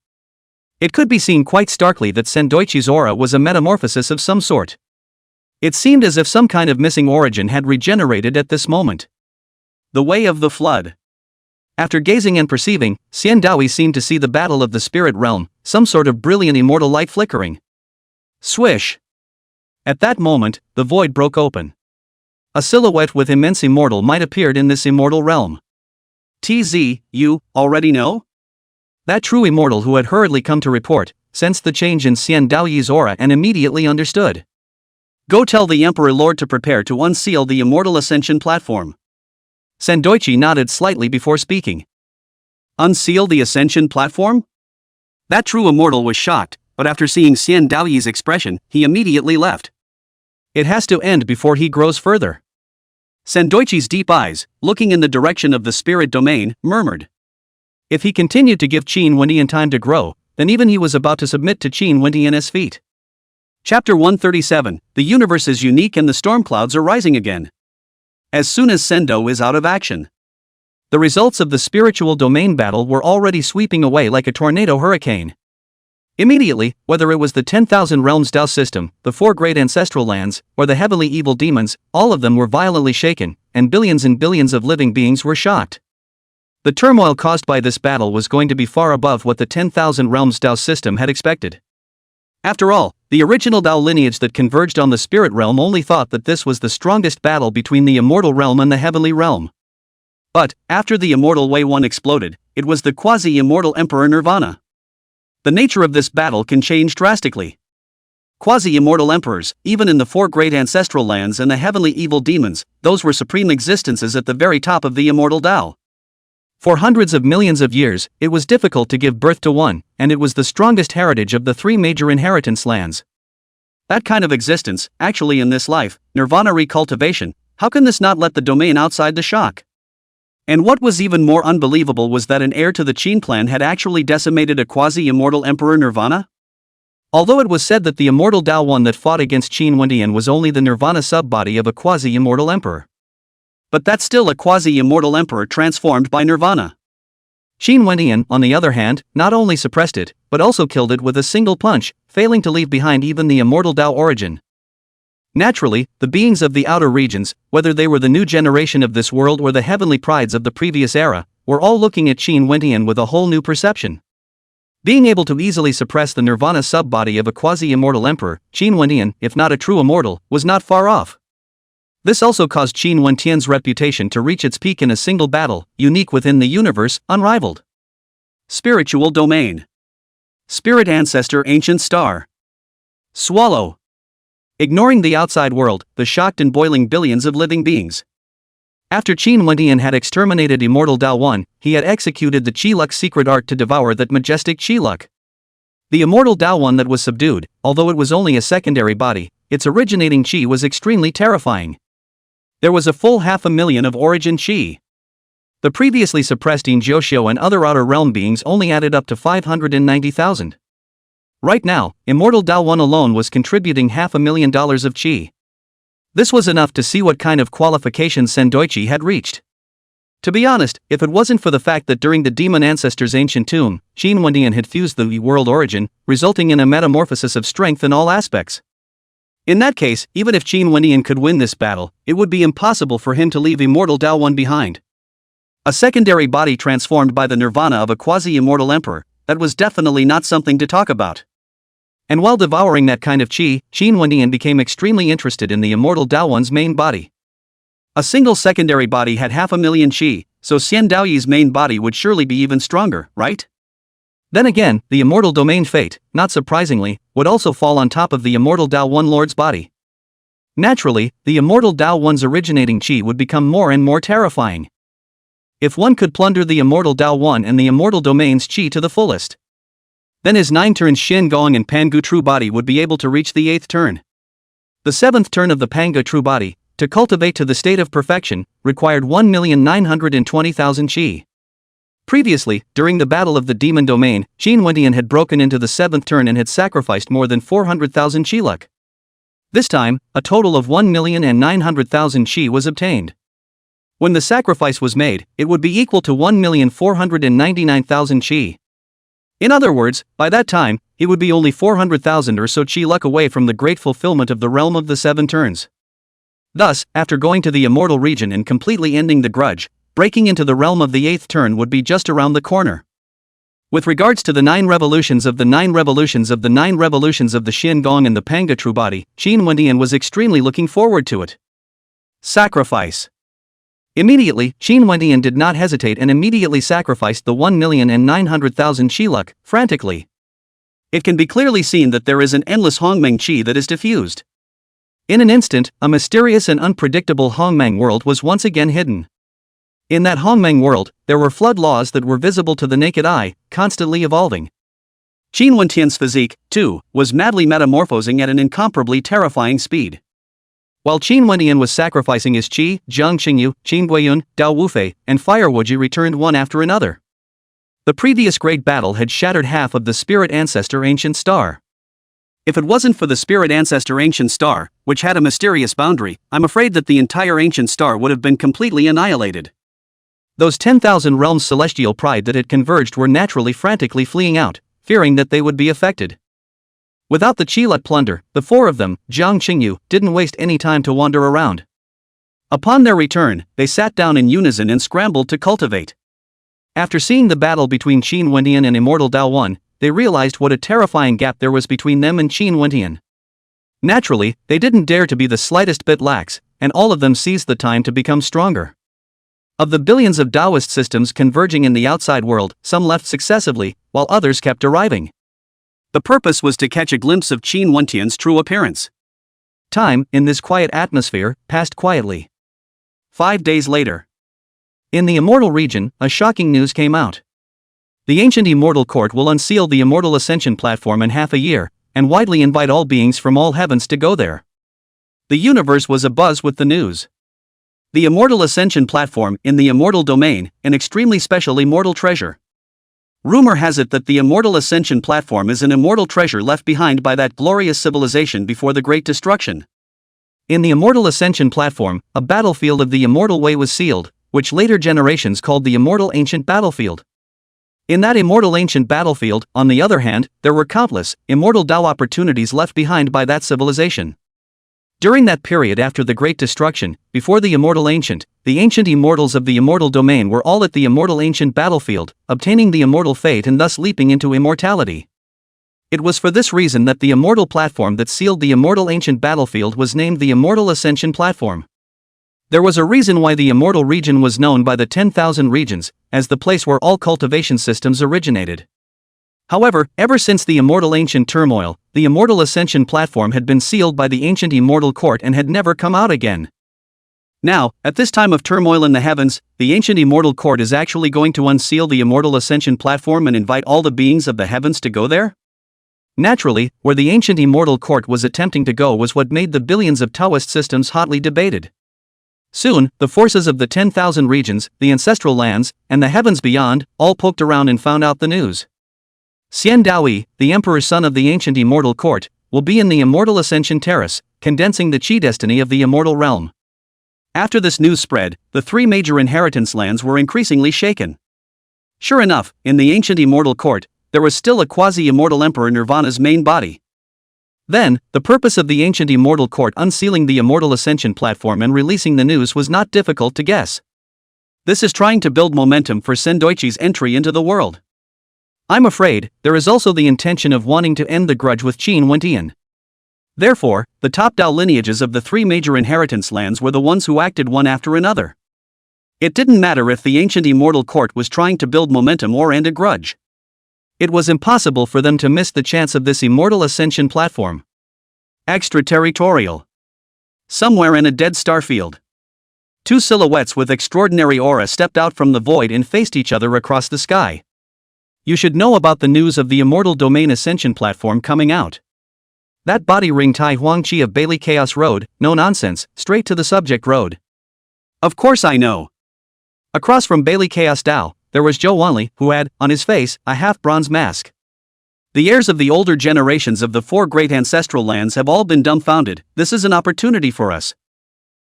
It could be seen quite starkly that Sendoichi's aura was a metamorphosis of some sort. It seemed as if some kind of missing origin had regenerated at this moment. The way of the flood. After gazing and perceiving, Xian Daoyi seemed to see the battle of the spirit realm, some sort of brilliant immortal light flickering. Swish! At that moment, the void broke open. A silhouette with immense immortal might appeared in this immortal realm. TZ, you already know? That true immortal who had hurriedly come to report, sensed the change in Xian Daoyi's aura and immediately understood. Go tell the Emperor Lord to prepare to unseal the immortal ascension platform. Sendoichi nodded slightly before speaking. Unseal the ascension platform? That true immortal was shocked, but after seeing Xian Daoyi's expression, he immediately left. It has to end before he grows further. Sendoichi's deep eyes, looking in the direction of the spirit domain, murmured. If he continued to give Qin Wendian time to grow, then even he was about to submit to Qin Wendian's feet. Chapter 137, The universe is unique and the storm clouds are rising again. As soon as Sendo is out of action. The results of the spiritual domain battle were already sweeping away like a tornado hurricane. Immediately, whether it was the 10,000 Realms Dao system, the 4 great ancestral lands, or the heavily evil demons, all of them were violently shaken, and billions of living beings were shocked. The turmoil caused by this battle was going to be far above what the 10,000 Realms Dao system had expected. After all, the original Dao lineage that converged on the spirit realm only thought that this was the strongest battle between the immortal realm and the heavenly realm. But, after the immortal Wei 1 exploded, it was the quasi-immortal Emperor Nirvana. The nature of this battle can change drastically. Quasi-immortal emperors, even in the 4 great ancestral lands and the heavenly evil demons, those were supreme existences at the very top of the immortal Dao. For hundreds of millions of years, it was difficult to give birth to one, and it was the strongest heritage of the 3 major inheritance lands. That kind of existence, actually in this life, nirvana recultivation, how can this not let the domain outside the shock? And what was even more unbelievable was that an heir to the Qin clan had actually decimated a quasi-immortal Emperor Nirvana? Although it was said that the immortal Dao one that fought against Qin Wendian was only the nirvana sub-body of a quasi-immortal emperor. But that's still a quasi-immortal emperor transformed by nirvana. Qin Wendian, on the other hand, not only suppressed it, but also killed it with a single punch, failing to leave behind even the immortal Dao origin. Naturally, the beings of the outer regions, whether they were the new generation of this world or the heavenly prides of the previous era, were all looking at Qin Wendian with a whole new perception. Being able to easily suppress the nirvana sub-body of a quasi-immortal emperor, Qin Wendian, if not a true immortal, was not far off. This also caused Qin Wendian's reputation to reach its peak in a single battle, unique within the universe, unrivaled. Spiritual domain. Spirit ancestor ancient star. Swallow. Ignoring the outside world, the shocked and boiling billions of living beings. After Qin Wendian had exterminated Immortal Dao 1, he had executed the Qiluk secret art to devour that majestic Qiluk. The Immortal Dao 1 that was subdued, although it was only a secondary body, its originating Qi was extremely terrifying. There was a full 500,000 of origin Qi. The previously suppressed In Jiuxiu and other outer realm beings only added up to 590,000. Right now, Immortal Dao 1 alone was contributing $500,000 of Qi. This was enough to see what kind of qualifications Sendoichi had reached. To be honest, if it wasn't for the fact that during the demon ancestor's ancient tomb, Qin Wendian had fused the world origin, resulting in a metamorphosis of strength in all aspects. In that case, even if Qin Wendian could win this battle, it would be impossible for him to leave Immortal Dao 1 behind. A secondary body transformed by the nirvana of a quasi-immortal emperor, that was definitely not something to talk about. And while devouring that kind of Qi, Qin Wendian became extremely interested in the Immortal Dao 1's main body. A single secondary body had 500,000 Qi, so Xian Daoyi's main body would surely be even stronger, right? Then again, the immortal domain fate, not surprisingly, would also fall on top of the Immortal Dao 1 Lord's body. Naturally, the Immortal Dao 1's originating Qi would become more and more terrifying. If one could plunder the Immortal Dao 1 and the Immortal Domain's Qi to the fullest, then his 9 turns Shin Gong and Pangu True Body would be able to reach the 8th turn. The 7th turn of the Panga True Body, to cultivate to the state of perfection, required 1,920,000 Qi. Previously, during the battle of the demon domain, Qin Wendian had broken into the 7th turn and had sacrificed more than 400,000 Qiluk. This time, a total of 1,900,000 Qi was obtained. When the sacrifice was made, it would be equal to 1,499,000 Qi. In other words, by that time, he would be only 400,000 or so chi luck away from the great fulfillment of the realm of the seven turns. Thus, after going to the immortal region and completely ending the grudge, breaking into the realm of the eighth turn would be just around the corner. With regards to the 9 revolutions of the 9 revolutions of the 9 revolutions of the Shin Gong and the Panga True Body, Qin Wendian was extremely looking forward to it. Sacrifice. Immediately, Qin Wendian did not hesitate and immediately sacrificed the 1,900,000 chi luck, frantically. It can be clearly seen that there is an endless Hongmeng chi that is diffused. In an instant, a mysterious and unpredictable Hongmeng world was once again hidden. In that Hongmeng world, there were flood laws that were visible to the naked eye, constantly evolving. Qin Wentian's physique, too, was madly metamorphosing at an incomparably terrifying speed. While Qin Wentian was sacrificing his qi, Jiang Qingyu, Qin Guiyun, Dao Wufei, and Fire Wuji returned one after another. The previous great battle had shattered half of the spirit ancestor Ancient Star. If it wasn't for the spirit ancestor Ancient Star, which had a mysterious boundary, I'm afraid that the entire Ancient Star would have been completely annihilated. Those 10,000 realms celestial pride that had converged were naturally frantically fleeing out, fearing that they would be affected. Without the Chilat plunder, the 4 of them, Jiang Qingyu, didn't waste any time to wander around. Upon their return, they sat down in unison and scrambled to cultivate. After seeing the battle between Qin Wendian and Immortal Dao 1, they realized what a terrifying gap there was between them and Qin Wendian. Naturally, they didn't dare to be the slightest bit lax, and all of them seized the time to become stronger. Of the billions of Taoist systems converging in the outside world, some left successively, while others kept arriving. The purpose was to catch a glimpse of Qin Wentian's true appearance. Time, in this quiet atmosphere, passed quietly. 5 days later. In the Immortal region, a shocking news came out. The ancient Immortal Court will unseal the Immortal Ascension platform in half a year, and widely invite all beings from all heavens to go there. The universe was abuzz with the news. The Immortal Ascension platform, in the Immortal domain, an extremely special immortal treasure. Rumor has it that the Immortal Ascension platform is an immortal treasure left behind by that glorious civilization before the Great Destruction. In the Immortal Ascension platform, a battlefield of the Immortal Way was sealed, which later generations called the Immortal Ancient Battlefield. In that Immortal Ancient Battlefield, on the other hand, there were countless, Immortal Dao opportunities left behind by that civilization. During that period after the Great Destruction, before the Immortal Ancient, the ancient immortals of the Immortal domain were all at the Immortal Ancient Battlefield, obtaining the Immortal Fate and thus leaping into immortality. It was for this reason that the Immortal platform that sealed the Immortal Ancient Battlefield was named the Immortal Ascension Platform. There was a reason why the Immortal region was known by the 10,000 regions, as the place where all cultivation systems originated. However, ever since the Immortal Ancient turmoil, the Immortal Ascension platform had been sealed by the ancient Immortal Court and had never come out again. Now, at this time of turmoil in the heavens, the ancient Immortal Court is actually going to unseal the Immortal Ascension platform and invite all the beings of the heavens to go there? Naturally, where the ancient Immortal Court was attempting to go was what made the billions of Taoist systems hotly debated. Soon, the forces of the 10,000 regions, the ancestral lands, and the heavens beyond, all poked around and found out the news. Xian Daoyi, the emperor's son of the ancient Immortal Court, will be in the Immortal Ascension Terrace, condensing the chi destiny of the Immortal realm. After this news spread, the 3 major inheritance lands were increasingly shaken. Sure enough, in the ancient Immortal Court, there was still a quasi-immortal emperor Nirvana's main body. Then, the purpose of the ancient Immortal Court unsealing the Immortal Ascension platform and releasing the news was not difficult to guess. This is trying to build momentum for Sendoichi's entry into the world. I'm afraid, there is also the intention of wanting to end the grudge with Qin Wentian. Therefore, the top Dao lineages of the 3 major inheritance lands were the ones who acted one after another. It didn't matter if the ancient Immortal Court was trying to build momentum or end a grudge. It was impossible for them to miss the chance of this Immortal Ascension platform. Extraterritorial. Somewhere in a dead starfield. 2 silhouettes with extraordinary aura stepped out from the void and faced each other across the sky. You should know about the news of the Immortal Domain Ascension platform coming out. That body ring Tai Huang Chi of Bailey Chaos Road, no nonsense, straight to the subject road. Of course I know. Across from Bailey Chaos Dao, there was Zhou Wanli, who had, on his face, a half-bronze mask. The heirs of the older generations of the 4 great ancestral lands have all been dumbfounded. This is an opportunity for us.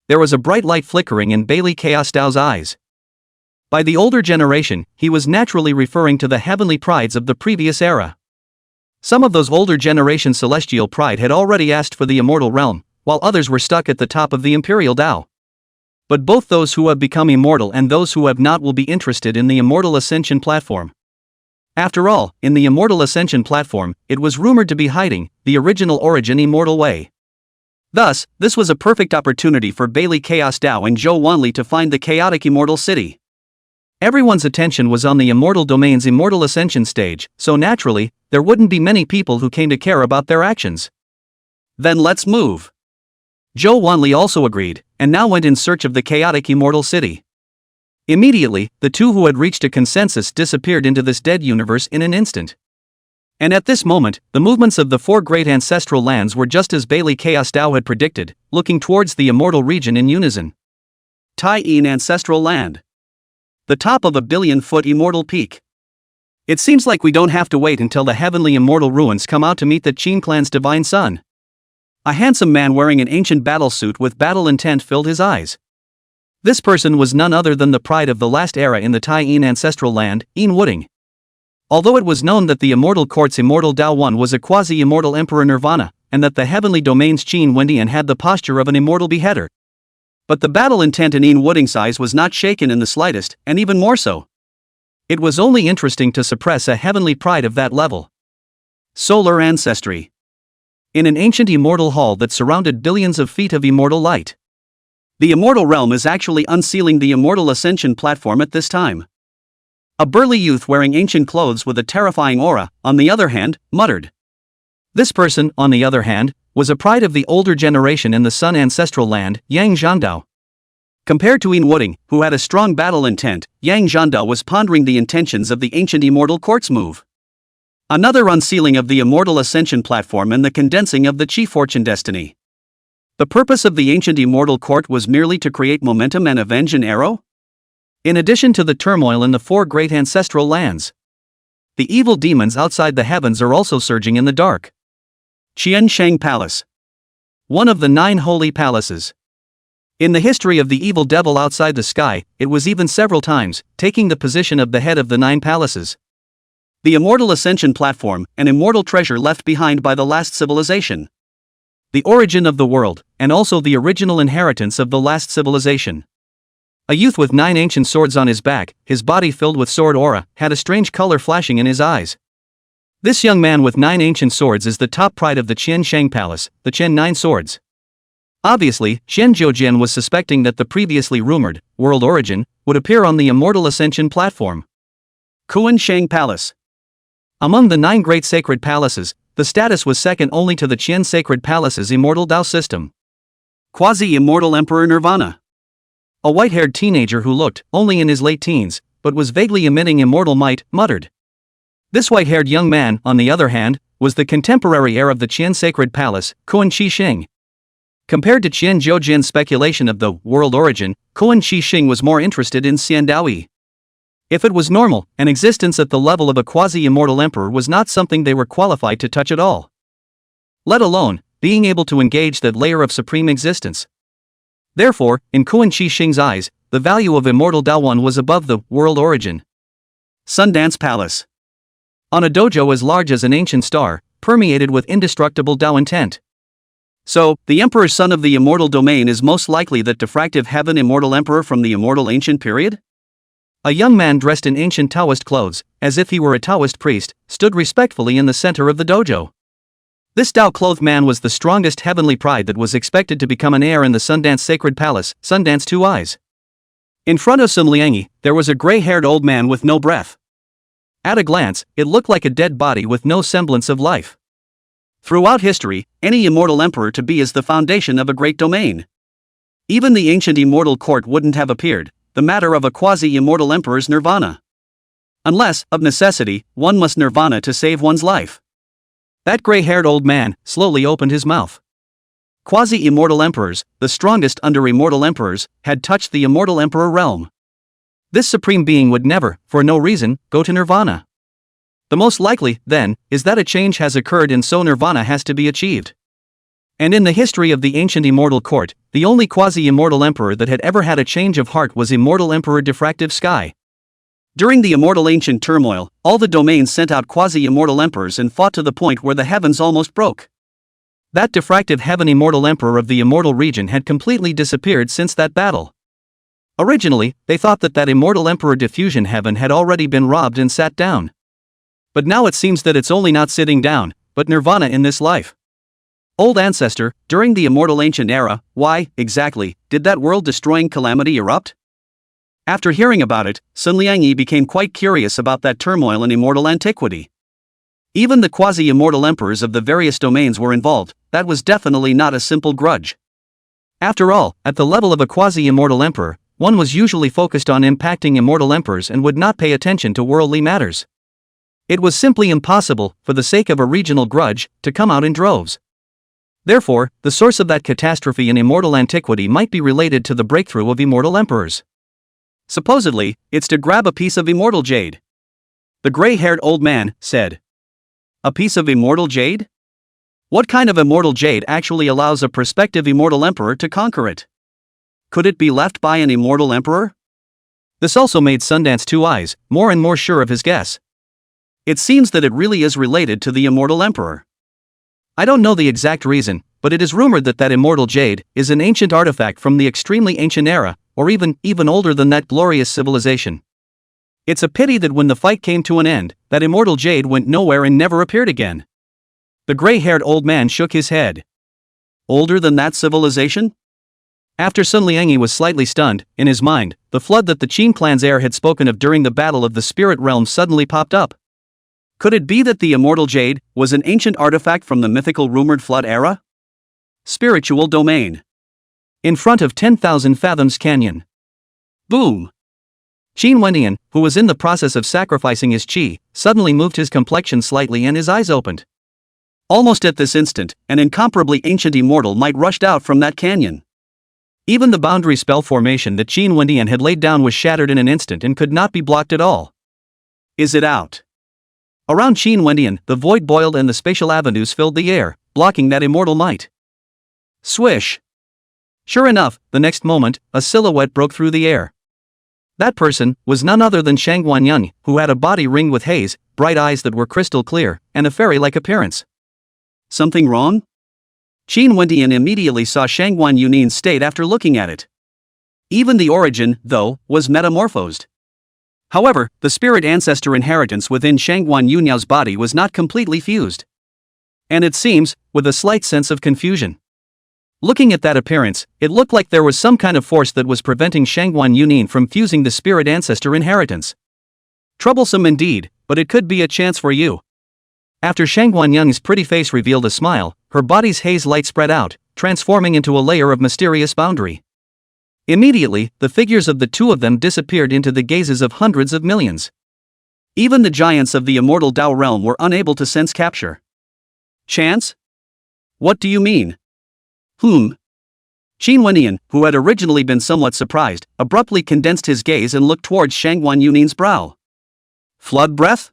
There was a bright light flickering in Bailey Chaos Dao's eyes. By the older generation, he was naturally referring to the heavenly prides of the previous era. Some of those older generation celestial pride had already asked for the immortal realm, while others were stuck at the top of the imperial Tao. But both those who have become immortal and those who have not will be interested in the immortal ascension platform. After all, in the immortal ascension platform, it was rumored to be hiding the original origin immortal way. Thus, this was a perfect opportunity for Bailey Chaos Dao and Zhou Wanli to find the chaotic immortal city. Everyone's attention was on the immortal domain's immortal ascension stage, so naturally, there wouldn't be many people who came to care about their actions. Then let's move. Zhou Wanli also agreed, and now went in search of the chaotic immortal city. Immediately, the two who had reached a consensus disappeared into this dead universe in an instant. And at this moment, the movements of the four great ancestral lands were just as Bailey Chaos Dao had predicted, looking towards the immortal region in unison. Tai-Yin Ancestral Land. The top of a billion-foot immortal peak. It seems like we don't have to wait until the heavenly immortal ruins come out to meet the Qin clan's divine son. A handsome man wearing an ancient battle suit with battle intent filled his eyes. This person was none other than the pride of the last era in the Tai-Yin ancestral land, Yin Wooding. Although it was known that the immortal court's immortal Dao One was a quasi-immortal emperor Nirvana, and that the heavenly domain's Qin Wendian had the posture of an immortal beheader. But the battle intent in Yin Wooding's eyes was not shaken in the slightest, and even more so. It was only interesting to suppress a heavenly pride of that level. Solar ancestry. In an ancient immortal hall that surrounded billions of feet of immortal light. The immortal realm is actually unsealing the immortal ascension platform at this time. A burly youth wearing ancient clothes with a terrifying aura, on the other hand, muttered. This person, on the other hand, was a pride of the older generation in the Sun ancestral land, Yang Zhandao. Compared to Yin Wooding, who had a strong battle intent, Yang Zhandao was pondering the intentions of the ancient immortal court's move. Another unsealing of the immortal ascension platform and the condensing of the Qi fortune destiny. The purpose of the ancient immortal court was merely to create momentum and avenge an arrow? In addition to the turmoil in the four great ancestral lands, the evil demons outside the heavens are also surging in the dark. Qiansheng Palace. One of the 9 holy palaces. In the history of the evil devil outside the sky, it was even several times, taking the position of the head of the 9 palaces. The immortal ascension platform, an immortal treasure left behind by the last civilization. The origin of the world, and also the original inheritance of the last civilization. A youth with 9 ancient swords on his back, his body filled with sword aura, had a strange color flashing in his eyes. This young man with 9 ancient swords is the top pride of the Qiansheng Palace, the Qian 9 Swords. Obviously, Xian Zhoujian was suspecting that the previously rumored world origin would appear on the immortal ascension platform. Kuansheng Palace. Among the 9 great sacred palaces, the status was second only to the Qian sacred palace's immortal Dao system. Quasi-immortal Emperor Nirvana. A white-haired teenager who looked only in his late teens, but was vaguely emitting immortal might, muttered. This white-haired young man, on the other hand, was the contemporary heir of the Qian sacred palace, Kuan Qi Xing. Compared to Qian Zhoujian's speculation of the world origin, Kuan Qi Xing was more interested in Xiandaoyi. If it was normal, an existence at the level of a quasi-immortal emperor was not something they were qualified to touch at all. Let alone, being able to engage that layer of supreme existence. Therefore, in Kuan Qi Xing's eyes, the value of immortal Daowan was above the world origin. Sundance Palace. On a dojo as large as an ancient star, permeated with indestructible Dao intent. So, the emperor's son of the immortal domain is most likely that diffractive heaven immortal emperor from the immortal ancient period? A young man dressed in ancient Taoist clothes, as if he were a Taoist priest, stood respectfully in the center of the dojo. This Dao-clothed man was the strongest heavenly pride that was expected to become an heir in the Sundance Sacred Palace, Sundance Two Eyes. In front of Sum Liangi, there was a gray-haired old man with no breath. At a glance, it looked like a dead body with no semblance of life. Throughout history, any immortal emperor to be is the foundation of a great domain. Even the ancient immortal court wouldn't have appeared, the matter of a quasi-immortal emperor's nirvana. Unless, of necessity, one must nirvana to save one's life. That gray-haired old man slowly opened his mouth. Quasi-immortal emperors, the strongest under immortal emperors, had touched the immortal emperor realm. This supreme being would never, for no reason, go to nirvana. The most likely, then, is that a change has occurred and so nirvana has to be achieved. And in the history of the ancient immortal court, the only quasi-immortal emperor that had ever had a change of heart was immortal Emperor Diffractive Sky. During the immortal ancient turmoil, all the domains sent out quasi-immortal emperors and fought to the point where the heavens almost broke. That diffractive heaven immortal emperor of the immortal region had completely disappeared since that battle. Originally, they thought that immortal emperor diffusion heaven had already been robbed and sat down. But now it seems that it's only not sitting down, but nirvana in this life. Old ancestor, during the immortal ancient era, why, exactly, did that world-destroying calamity erupt? After hearing about it, Sun Liangyi became quite curious about that turmoil in immortal antiquity. Even the quasi-immortal emperors of the various domains were involved. That was definitely not a simple grudge. After all, at the level of a quasi-immortal emperor, one was usually focused on impacting immortal emperors and would not pay attention to worldly matters. It was simply impossible, for the sake of a regional grudge, to come out in droves. Therefore, the source of that catastrophe in immortal antiquity might be related to the breakthrough of immortal emperors. Supposedly, it's to grab a piece of immortal jade. The gray-haired old man said. A piece of immortal jade? What kind of immortal jade actually allows a prospective immortal emperor to conquer it? Could it be left by an immortal emperor? This also made Sundance Two Eyes more and more sure of his guess. It seems that it really is related to the immortal emperor. I don't know the exact reason, but it is rumored that immortal jade is an ancient artifact from the extremely ancient era, or even older than that glorious civilization. It's a pity that when the fight came to an end, that immortal jade went nowhere and never appeared again. The gray-haired old man shook his head. Older than that civilization? After Sun Liangyi was slightly stunned, in his mind, the flood that the Qin clan's heir had spoken of during the Battle of the Spirit Realm suddenly popped up. Could it be that the immortal jade was an ancient artifact from the mythical rumored flood era? Spiritual domain. In front of 10,000 Fathoms Canyon. Boom! Qin Wendian, who was in the process of sacrificing his qi, suddenly moved his complexion slightly and his eyes opened. Almost at this instant, an incomparably ancient immortal might rushed out from that canyon. Even the boundary spell formation that Qin Wendian had laid down was shattered in an instant and could not be blocked at all. Is it out? Around Qin Wendian, the void boiled and the spatial avenues filled the air, blocking that immortal might. Swish! Sure enough, the next moment, a silhouette broke through the air. That person was none other than Shang Guanyang, who had a body ringed with haze, bright eyes that were crystal clear, and a fairy-like appearance. Something wrong? Qin Wendian immediately saw Shang Guanyang's state after looking at it. Even the origin, though, was metamorphosed. However, the spirit ancestor inheritance within Shang Guanyang's body was not completely fused. And it seems, with a slight sense of confusion. Looking at that appearance, it looked like there was some kind of force that was preventing Shang Guanyang from fusing the spirit ancestor inheritance. Troublesome indeed, but it could be a chance for you. After Shang Guanyang's pretty face revealed a smile, her body's haze light spread out, transforming into a layer of mysterious boundary. Immediately, the figures of the two of them disappeared into the gazes of hundreds of millions. Even the giants of the immortal Dao realm were unable to sense capture. Chance? What do you mean? Qin Wendian, who had originally been somewhat surprised, abruptly condensed his gaze and looked towards Shang Guanyang's brow. Flood breath?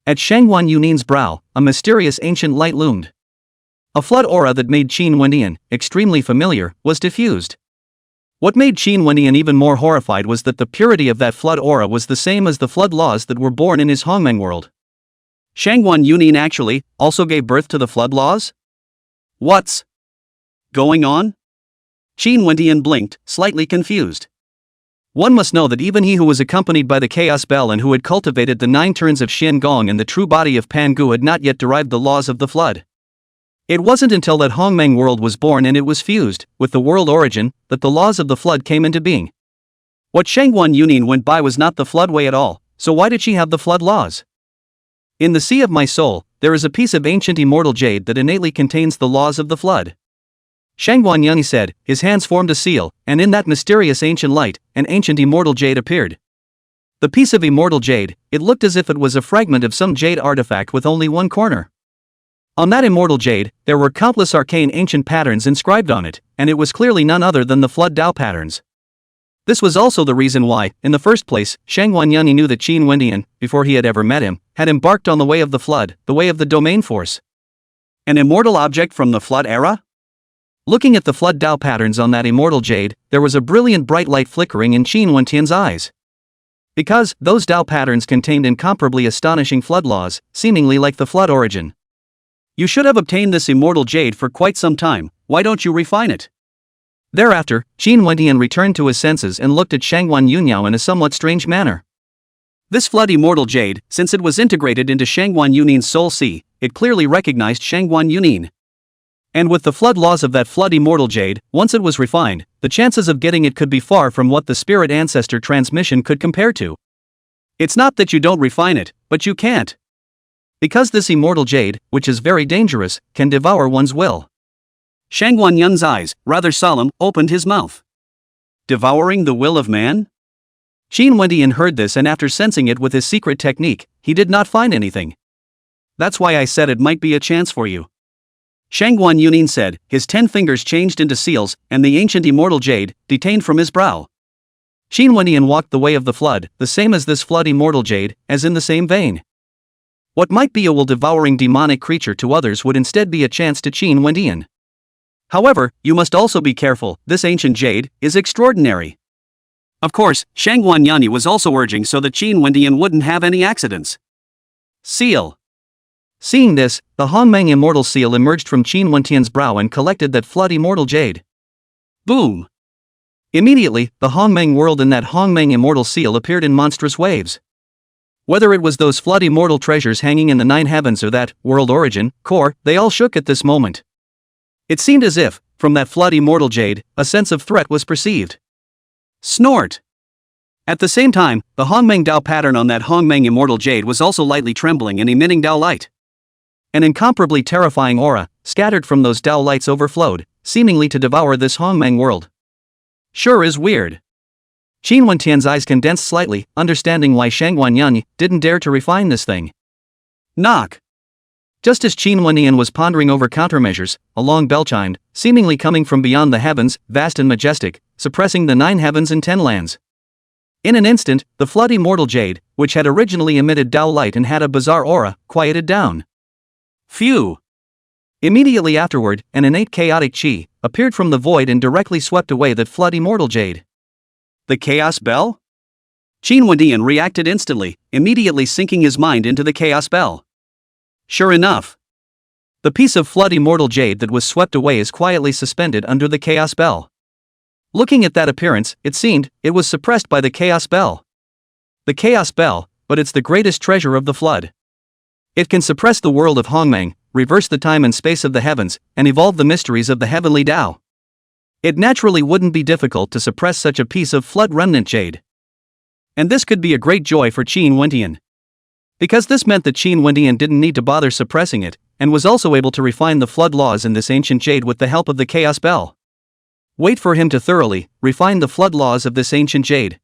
At Shang Guanyang's brow, a mysterious ancient light loomed. A flood aura that made Qin Wendian extremely familiar was diffused. What made Qin Wendian even more horrified was that the purity of that flood aura was the same as the flood laws that were born in his Hongmeng world. Shang Guanyang actually also gave birth to the flood laws? What's going on? Qin Wendian blinked, slightly confused. One must know that even he who was accompanied by the Chaos Bell and who had cultivated the 9 turns of Shen Gong and the true body of Pan Gu had not yet derived the laws of the flood. It wasn't until that Hongmeng world was born and it was fused with the world origin that the laws of the flood came into being. What Shang Guanyang went by was not the floodway at all, so why did she have the flood laws? In the sea of my soul, there is a piece of ancient immortal jade that innately contains the laws of the flood. Shang Guanyang said, his hands formed a seal, and in that mysterious ancient light, an ancient immortal jade appeared. The piece of immortal jade, it looked as if it was a fragment of some jade artifact with only one corner. On that immortal jade, there were countless arcane ancient patterns inscribed on it, and it was clearly none other than the flood Dao patterns. This was also the reason why, in the first place, Shang Guanyang knew that Qin Wendian, before he had ever met him, had embarked on the way of the flood, the way of the domain force. An immortal object from the flood era? Looking at the flood Dao patterns on that immortal jade, there was a brilliant bright light flickering in Qin Wendian's eyes. Because those Tao patterns contained incomparably astonishing flood laws, seemingly like the flood origin. You should have obtained this immortal jade for quite some time, why don't you refine it? Thereafter, Qin Wendian returned to his senses and looked at Shangguan Yunniao in a somewhat strange manner. This flood immortal jade, since it was integrated into Shangguan Yunin's soul sea, it clearly recognized Shangguan Yunin. And with the flood laws of that flood immortal jade, once it was refined, the chances of getting it could be far from what the spirit ancestor transmission could compare to. It's not that you don't refine it, but you can't. Because this immortal jade, which is very dangerous, can devour one's will. Shangguan Yun's eyes, rather solemn, opened his mouth. Devouring the will of man? Qin Wendian heard this, and after sensing it with his secret technique, he did not find anything. That's why I said it might be a chance for you. Shangguan Yunin said, his 10 fingers changed into seals, and the ancient immortal jade, detained from his brow. Qin Wendian walked the way of the flood, the same as this flood immortal jade, as in the same vein. What might be a will-devouring demonic creature to others would instead be a chance to Qin Wendian. However, you must also be careful, this ancient jade is extraordinary. Of course, Shangguan Yanni was also urging so that Qin Wendian wouldn't have any accidents. Seal. Seeing this, the Hongmeng immortal seal emerged from Qin Wendian's brow and collected that flood immortal jade. Boom! Immediately, the Hongmeng world and that Hongmeng immortal seal appeared in monstrous waves. Whether it was those flood immortal treasures hanging in the 9 heavens or that world origin core, they all shook at this moment. It seemed as if, from that flood immortal jade, a sense of threat was perceived. Snort! At the same time, the Hongmeng Dao pattern on that Hongmeng immortal jade was also lightly trembling and emitting Dao light. An incomparably terrifying aura, scattered from those Dao lights, overflowed, seemingly to devour this Hongmeng world. Sure is weird. Qin Wendian's eyes condensed slightly, understanding why Shangguan Yan didn't dare to refine this thing. Knock! Just as Qin Wendian was pondering over countermeasures, a long bell chimed, seemingly coming from beyond the heavens, vast and majestic, suppressing the 9 heavens and 10 lands. In an instant, the flood immortal jade, which had originally emitted Dao light and had a bizarre aura, quieted down. Phew! Immediately afterward, an innate chaotic chi appeared from the void and directly swept away that flood immortal jade. The chaos bell? Qin Wendian reacted instantly, immediately sinking his mind into the chaos bell. Sure enough. The piece of flood immortal jade that was swept away is quietly suspended under the chaos bell. Looking at that appearance, it seemed it was suppressed by the chaos bell. The chaos bell, but it's the greatest treasure of the flood. It can suppress the world of Hongmeng, reverse the time and space of the heavens, and evolve the mysteries of the heavenly Tao. It naturally wouldn't be difficult to suppress such a piece of flood remnant jade. And this could be a great joy for Qin Wendian. Because this meant that Qin Wendian didn't need to bother suppressing it, and was also able to refine the flood laws in this ancient jade with the help of the chaos bell. Wait for him to thoroughly refine the flood laws of this ancient jade.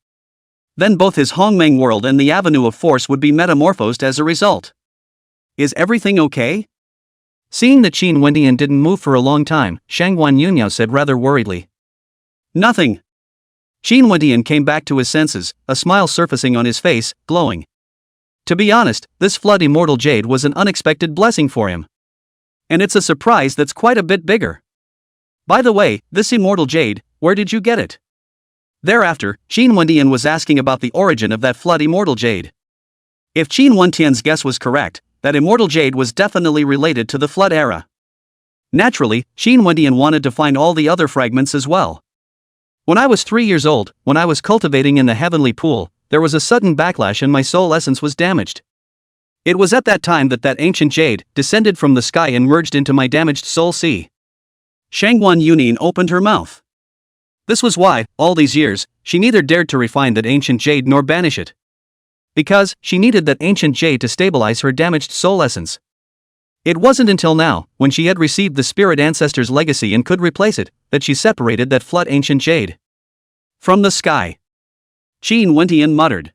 Then both his Hongmeng world and the avenue of force would be metamorphosed as a result. Is everything okay? Seeing that Qin Wendian didn't move for a long time, Shangguan Yunniao said rather worriedly. Nothing. Qin Wendian came back to his senses, a smile surfacing on his face, glowing. To be honest, this flood immortal jade was an unexpected blessing for him. And it's a surprise that's quite a bit bigger. By the way, this immortal jade, where did you get it? Thereafter, Qin Wendian was asking about the origin of that flood immortal jade. If Qin Wendian's guess was correct, that immortal jade was definitely related to the flood era. Naturally, Qin Wendian wanted to find all the other fragments as well. When I was 3 years old, when I was cultivating in the heavenly pool, there was a sudden backlash and my soul essence was damaged. It was at that time that ancient jade descended from the sky and merged into my damaged soul sea. Shangguan Yunin opened her mouth. This was why, all these years, she neither dared to refine that ancient jade nor banish it. Because she needed that ancient jade to stabilize her damaged soul essence. It wasn't until now, when she had received the spirit ancestor's legacy and could replace it, that she separated that flood ancient jade from the sky. Qin Wendian muttered.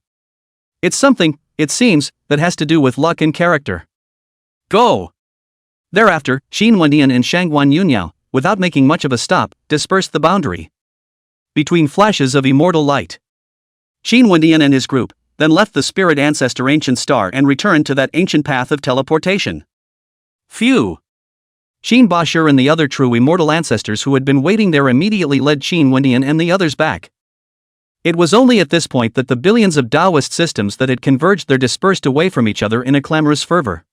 It's something, it seems, that has to do with luck and character. Go! Thereafter, Qin Wendian and Shangguan Yunniao, without making much of a stop, dispersed the boundary between flashes of immortal light. Qin Wendian and his group then left the spirit ancestor ancient star and returned to that ancient path of teleportation. Phew! Qin Bashir and the other true immortal ancestors who had been waiting there immediately led Qin Wendian and the others back. It was only at this point that the billions of Taoist systems that had converged there dispersed away from each other in a clamorous fervor.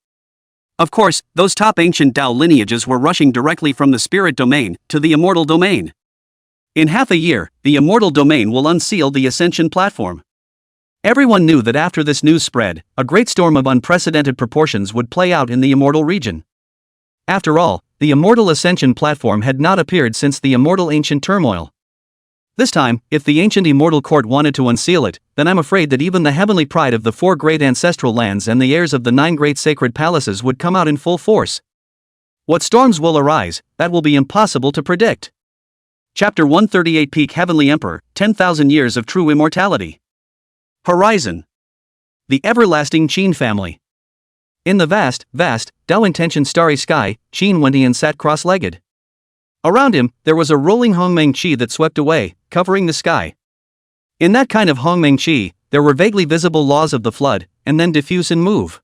Of course, those top ancient Tao lineages were rushing directly from the spirit domain to the immortal domain. In half a year, the immortal domain will unseal the Ascension platform. Everyone knew that after this news spread, a great storm of unprecedented proportions would play out in the immortal region. After all, the immortal Ascension platform had not appeared since the immortal ancient turmoil. This time, if the ancient immortal court wanted to unseal it, then I'm afraid that even the heavenly pride of the 4 great ancestral lands and the heirs of the 9 great sacred palaces would come out in full force. What storms will arise, that will be impossible to predict. Chapter 138 Peak Heavenly Emperor, 10,000 Years of True Immortality. Horizon. The everlasting Qin family. In the vast, Tao-intentioned starry sky, Qin Wendian sat cross-legged. Around him, there was a rolling Hongmeng Qi that swept away, covering the sky. In that kind of Hongmeng Qi, there were vaguely visible laws of the flood, and then diffuse and move.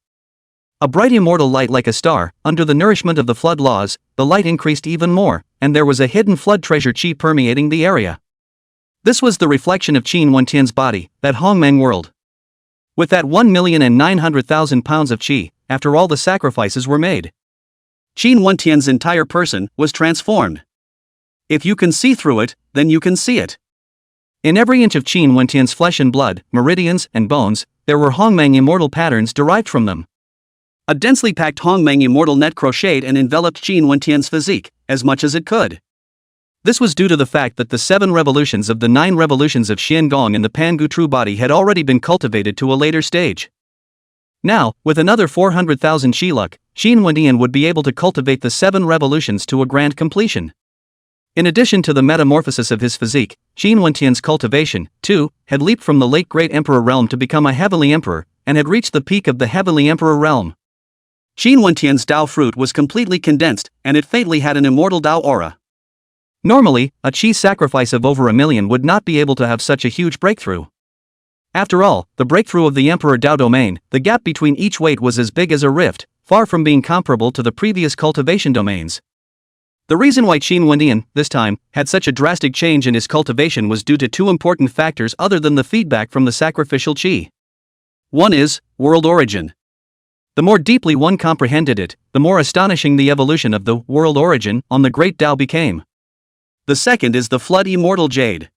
A bright immortal light like a star, under the nourishment of the flood laws, the light increased even more, and there was a hidden flood treasure Qi permeating the area. This was the reflection of Qin Wendian's body, that Hongmeng world. With that 1,900,000 pounds of Qi, after all the sacrifices were made, Qin Wendian's entire person was transformed. If you can see through it, then you can see it. In every inch of Qin Wendian's flesh and blood, meridians, and bones, there were Hongmeng immortal patterns derived from them. A densely packed Hongmeng immortal net crocheted and enveloped Qin Wendian's physique, as much as it could. This was due to the fact that the 7 revolutions of the 9 revolutions of Xian Gong in the Pangu true body had already been cultivated to a later stage. Now, with another 400,000 Qi luck, Qin Wendian would be able to cultivate the 7 revolutions to a grand completion. In addition to the metamorphosis of his physique, Qin Wendian's cultivation, too, had leaped from the late great emperor realm to become a heavenly emperor, and had reached the peak of the heavenly emperor realm. Qin Wendian's Tao fruit was completely condensed, and it faintly had an immortal Tao aura. Normally, a Qi sacrifice of over 1 million would not be able to have such a huge breakthrough. After all, the breakthrough of the Emperor Tao domain, the gap between each weight was as big as a rift, far from being comparable to the previous cultivation domains. The reason why Qin Wendian, this time, had such a drastic change in his cultivation was due to 2 important factors other than the feedback from the sacrificial Qi. One is world origin. The more deeply one comprehended it, the more astonishing the evolution of the world origin on the great Tao became. The second is the flood immortal jade.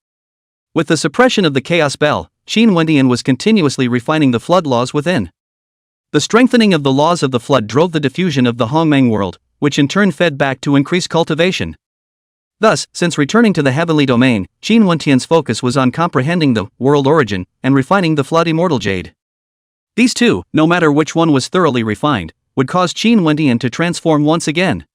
With the suppression of the chaos bell, Qin Wendian was continuously refining the flood laws within. The strengthening of the laws of the flood drove the diffusion of the Hongmeng world, which in turn fed back to increase cultivation. Thus, since returning to the heavenly domain, Qin Wendian's focus was on comprehending the world origin and refining the flood immortal jade. These two, no matter which one was thoroughly refined, would cause Qin Wendian to transform once again.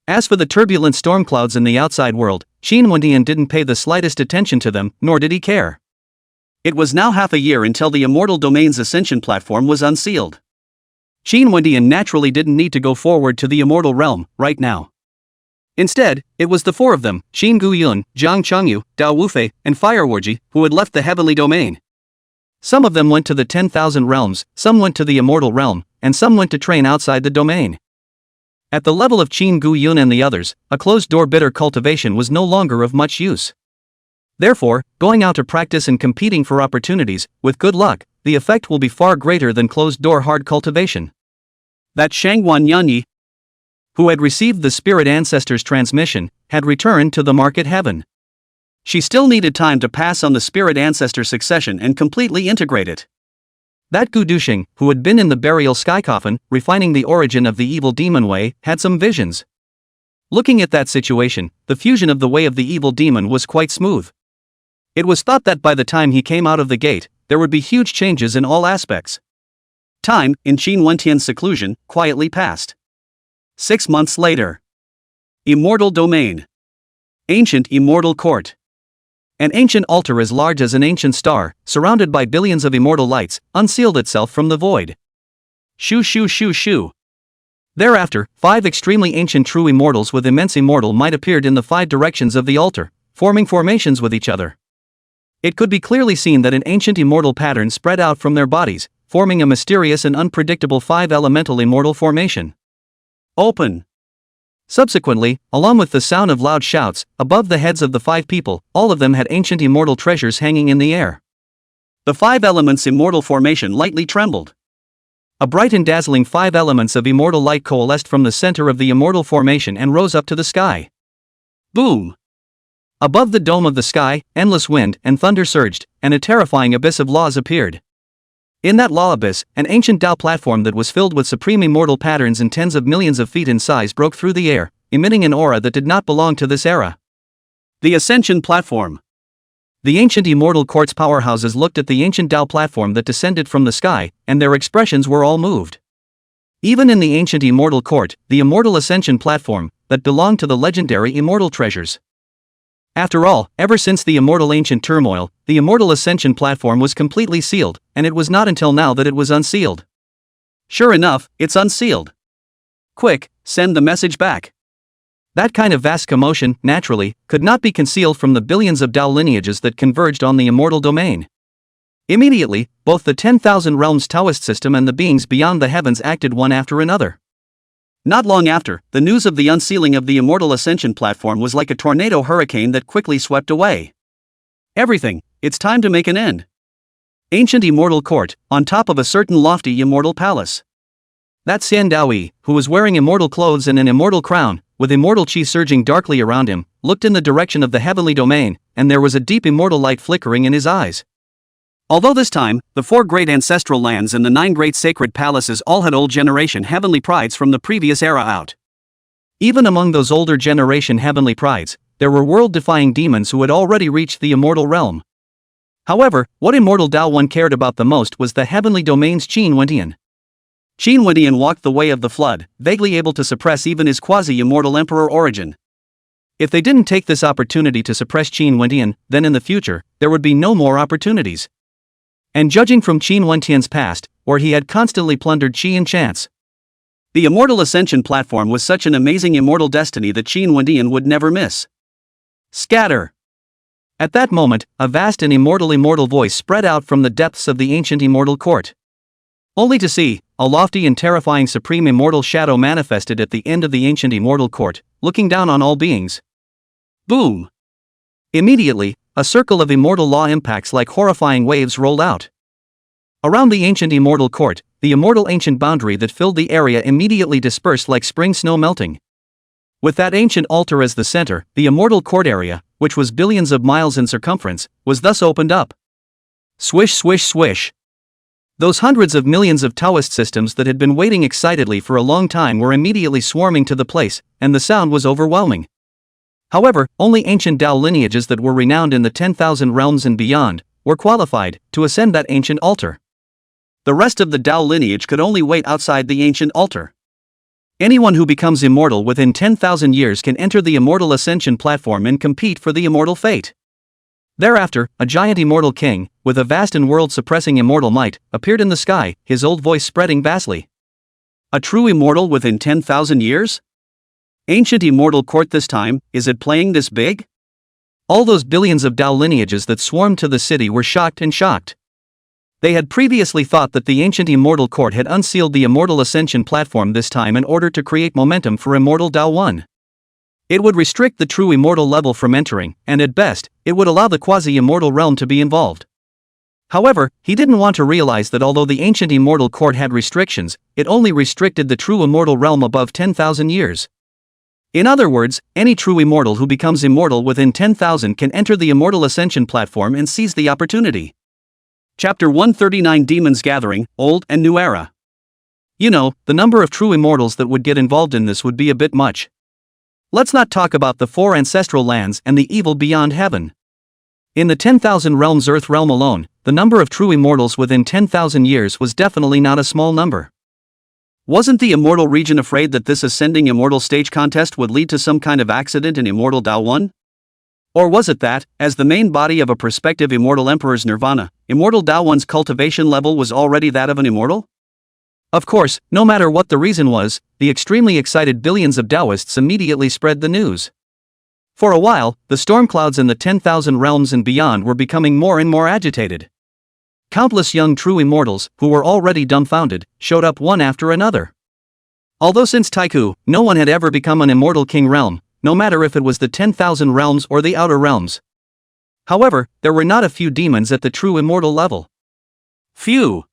As for the turbulent storm clouds in the outside world, Qin Wendian didn't pay the slightest attention to them, nor did he care. It was now half a year until the immortal domain's ascension platform was unsealed. Qin Wendian naturally didn't need to go forward to the immortal realm right now. Instead, it was the 4 of them, Xin Guyun, Zhang Chengyu, Dao Wufei, and Firewarji, who had left the heavenly domain. Some of them went to the 10,000 realms, some went to the immortal realm, and some went to train outside the domain. At the level of Qin Guyun and the others, a closed-door bitter cultivation was no longer of much use. Therefore, going out to practice and competing for opportunities, with good luck, the effect will be far greater than closed-door hard cultivation. That Shangguan Yanyi, who had received the spirit ancestor's transmission, had returned to the market heaven. She still needed time to pass on the spirit ancestor succession and completely integrate it. That Gu Duxing, who had been in the burial sky coffin, refining the origin of the evil demon way, had some visions. Looking at that situation, the fusion of the way of the evil demon was quite smooth. It was thought that by the time he came out of the gate, there would be huge changes in all aspects. Time, in Qin Wendian's seclusion, quietly passed. 6 months later. Immortal Domain. Ancient Immortal Court. An ancient altar as large as an ancient star, surrounded by billions of immortal lights, unsealed itself from the void. Shoo shoo shoo shoo. Thereafter, 5 extremely ancient true immortals with immense immortal might appeared in the 5 directions of the altar, forming formations with each other. It could be clearly seen that an ancient immortal pattern spread out from their bodies, forming a mysterious and unpredictable 5 elemental immortal formation. Open. Subsequently, along with the sound of loud shouts, above the heads of the 5 people, all of them had ancient immortal treasures hanging in the air. The 5 elements immortal formation lightly trembled. A bright and dazzling 5 elements of immortal light coalesced from the center of the immortal formation and rose up to the sky. Boom! Above the dome of the sky, endless wind and thunder surged, and a terrifying abyss of laws appeared. In that law abyss, an ancient Tao platform that was filled with supreme immortal patterns and tens of millions of feet in size broke through the air, emitting an aura that did not belong to this era. The Ascension platform. The ancient immortal court's powerhouses looked at the ancient Tao platform that descended from the sky, and their expressions were all moved. Even in the ancient immortal court, the immortal Ascension platform, that belonged to the legendary immortal treasures. After all, ever since the immortal ancient turmoil, the immortal Ascension platform was completely sealed, and it was not until now that it was unsealed. Sure enough, it's unsealed. Quick, send the message back. That kind of vast commotion, naturally, could not be concealed from the billions of Tao lineages that converged on the immortal domain. Immediately, both the 10,000 realms Taoist system and the beings beyond the heavens acted one after another. Not long after, the news of the unsealing of the immortal Ascension platform was like a tornado hurricane that quickly swept away everything. It's time to make an end. Ancient immortal court, on top of a certain lofty immortal palace. That Xian Daoyi, who was wearing immortal clothes and an immortal crown, with immortal chi surging darkly around him, looked in the direction of the heavenly domain, and there was a deep immortal light flickering in his eyes. Although this time, the 4 great ancestral lands and the 9 great sacred palaces all had old generation heavenly prides from the previous era out. Even among those older generation heavenly prides, there were world-defying demons who had already reached the immortal realm. However, what immortal Tao one cared about the most was the heavenly domain's Qin Wendian. Qin Wendian walked the way of the flood, vaguely able to suppress even his quasi-immortal emperor origin. If they didn't take this opportunity to suppress Qin Wendian, then in the future, there would be no more opportunities. And judging from Qin Wendian's past, where he had constantly plundered Qi and chance, the immortal Ascension platform was such an amazing immortal destiny that Qin Wendian would never miss. Scatter! At that moment, a vast and immortal voice spread out from the depths of the ancient immortal court. Only to see, a lofty and terrifying supreme immortal shadow manifested at the end of the ancient immortal court, looking down on all beings. Boom! Immediately, a circle of immortal law impacts like horrifying waves rolled out. Around the ancient immortal court, the immortal ancient boundary that filled the area immediately dispersed like spring snow melting. With that ancient altar as the center, the immortal court area, which was billions of miles in circumference, was thus opened up. Swish swish swish. Those hundreds of millions of Taoist systems that had been waiting excitedly for a long time were immediately swarming to the place, and the sound was overwhelming. However, only ancient Tao lineages that were renowned in the 10,000 realms and beyond were qualified to ascend that ancient altar. The rest of the Tao lineage could only wait outside the ancient altar. Anyone who becomes immortal within 10,000 years can enter the immortal Ascension platform and compete for the immortal fate. Thereafter, a giant immortal king, with a vast and world-suppressing immortal might, appeared in the sky, his old voice spreading vastly. A true immortal within 10,000 years? Ancient immortal court this time, is it playing this big? All those billions of Tao lineages that swarmed to the city were shocked. They had previously thought that the ancient immortal court had unsealed the immortal Ascension platform this time in order to create momentum for immortal Tao 1. It would restrict the true immortal level from entering, and at best, it would allow the quasi-immortal realm to be involved. However, he didn't want to realize that although the ancient immortal court had restrictions, it only restricted the true immortal realm above 10,000 years. In other words, any true immortal who becomes immortal within 10,000 can enter the immortal Ascension platform and seize the opportunity. Chapter 139 Demons Gathering, Old and New Era. You know, the number of true immortals that would get involved in this would be a bit much. Let's not talk about the 4 ancestral lands and the evil beyond heaven. In the 10,000 realms Earth realm alone, the number of true immortals within 10,000 years was definitely not a small number. Wasn't the immortal region afraid that this ascending immortal stage contest would lead to some kind of accident in immortal Tao 1? Or was it that, as the main body of a prospective immortal emperor's nirvana, immortal Tao 1's cultivation level was already that of an immortal? Of course, no matter what the reason was, the extremely excited billions of Taoists immediately spread the news. For a while, the storm clouds in the 10,000 realms and beyond were becoming more and more agitated. Countless young true immortals, who were already dumbfounded, showed up one after another. Although since Taiku, no one had ever become an immortal king realm, no matter if it was the 10,000 realms or the outer realms. However, there were not a few demons at the true immortal level. Phew!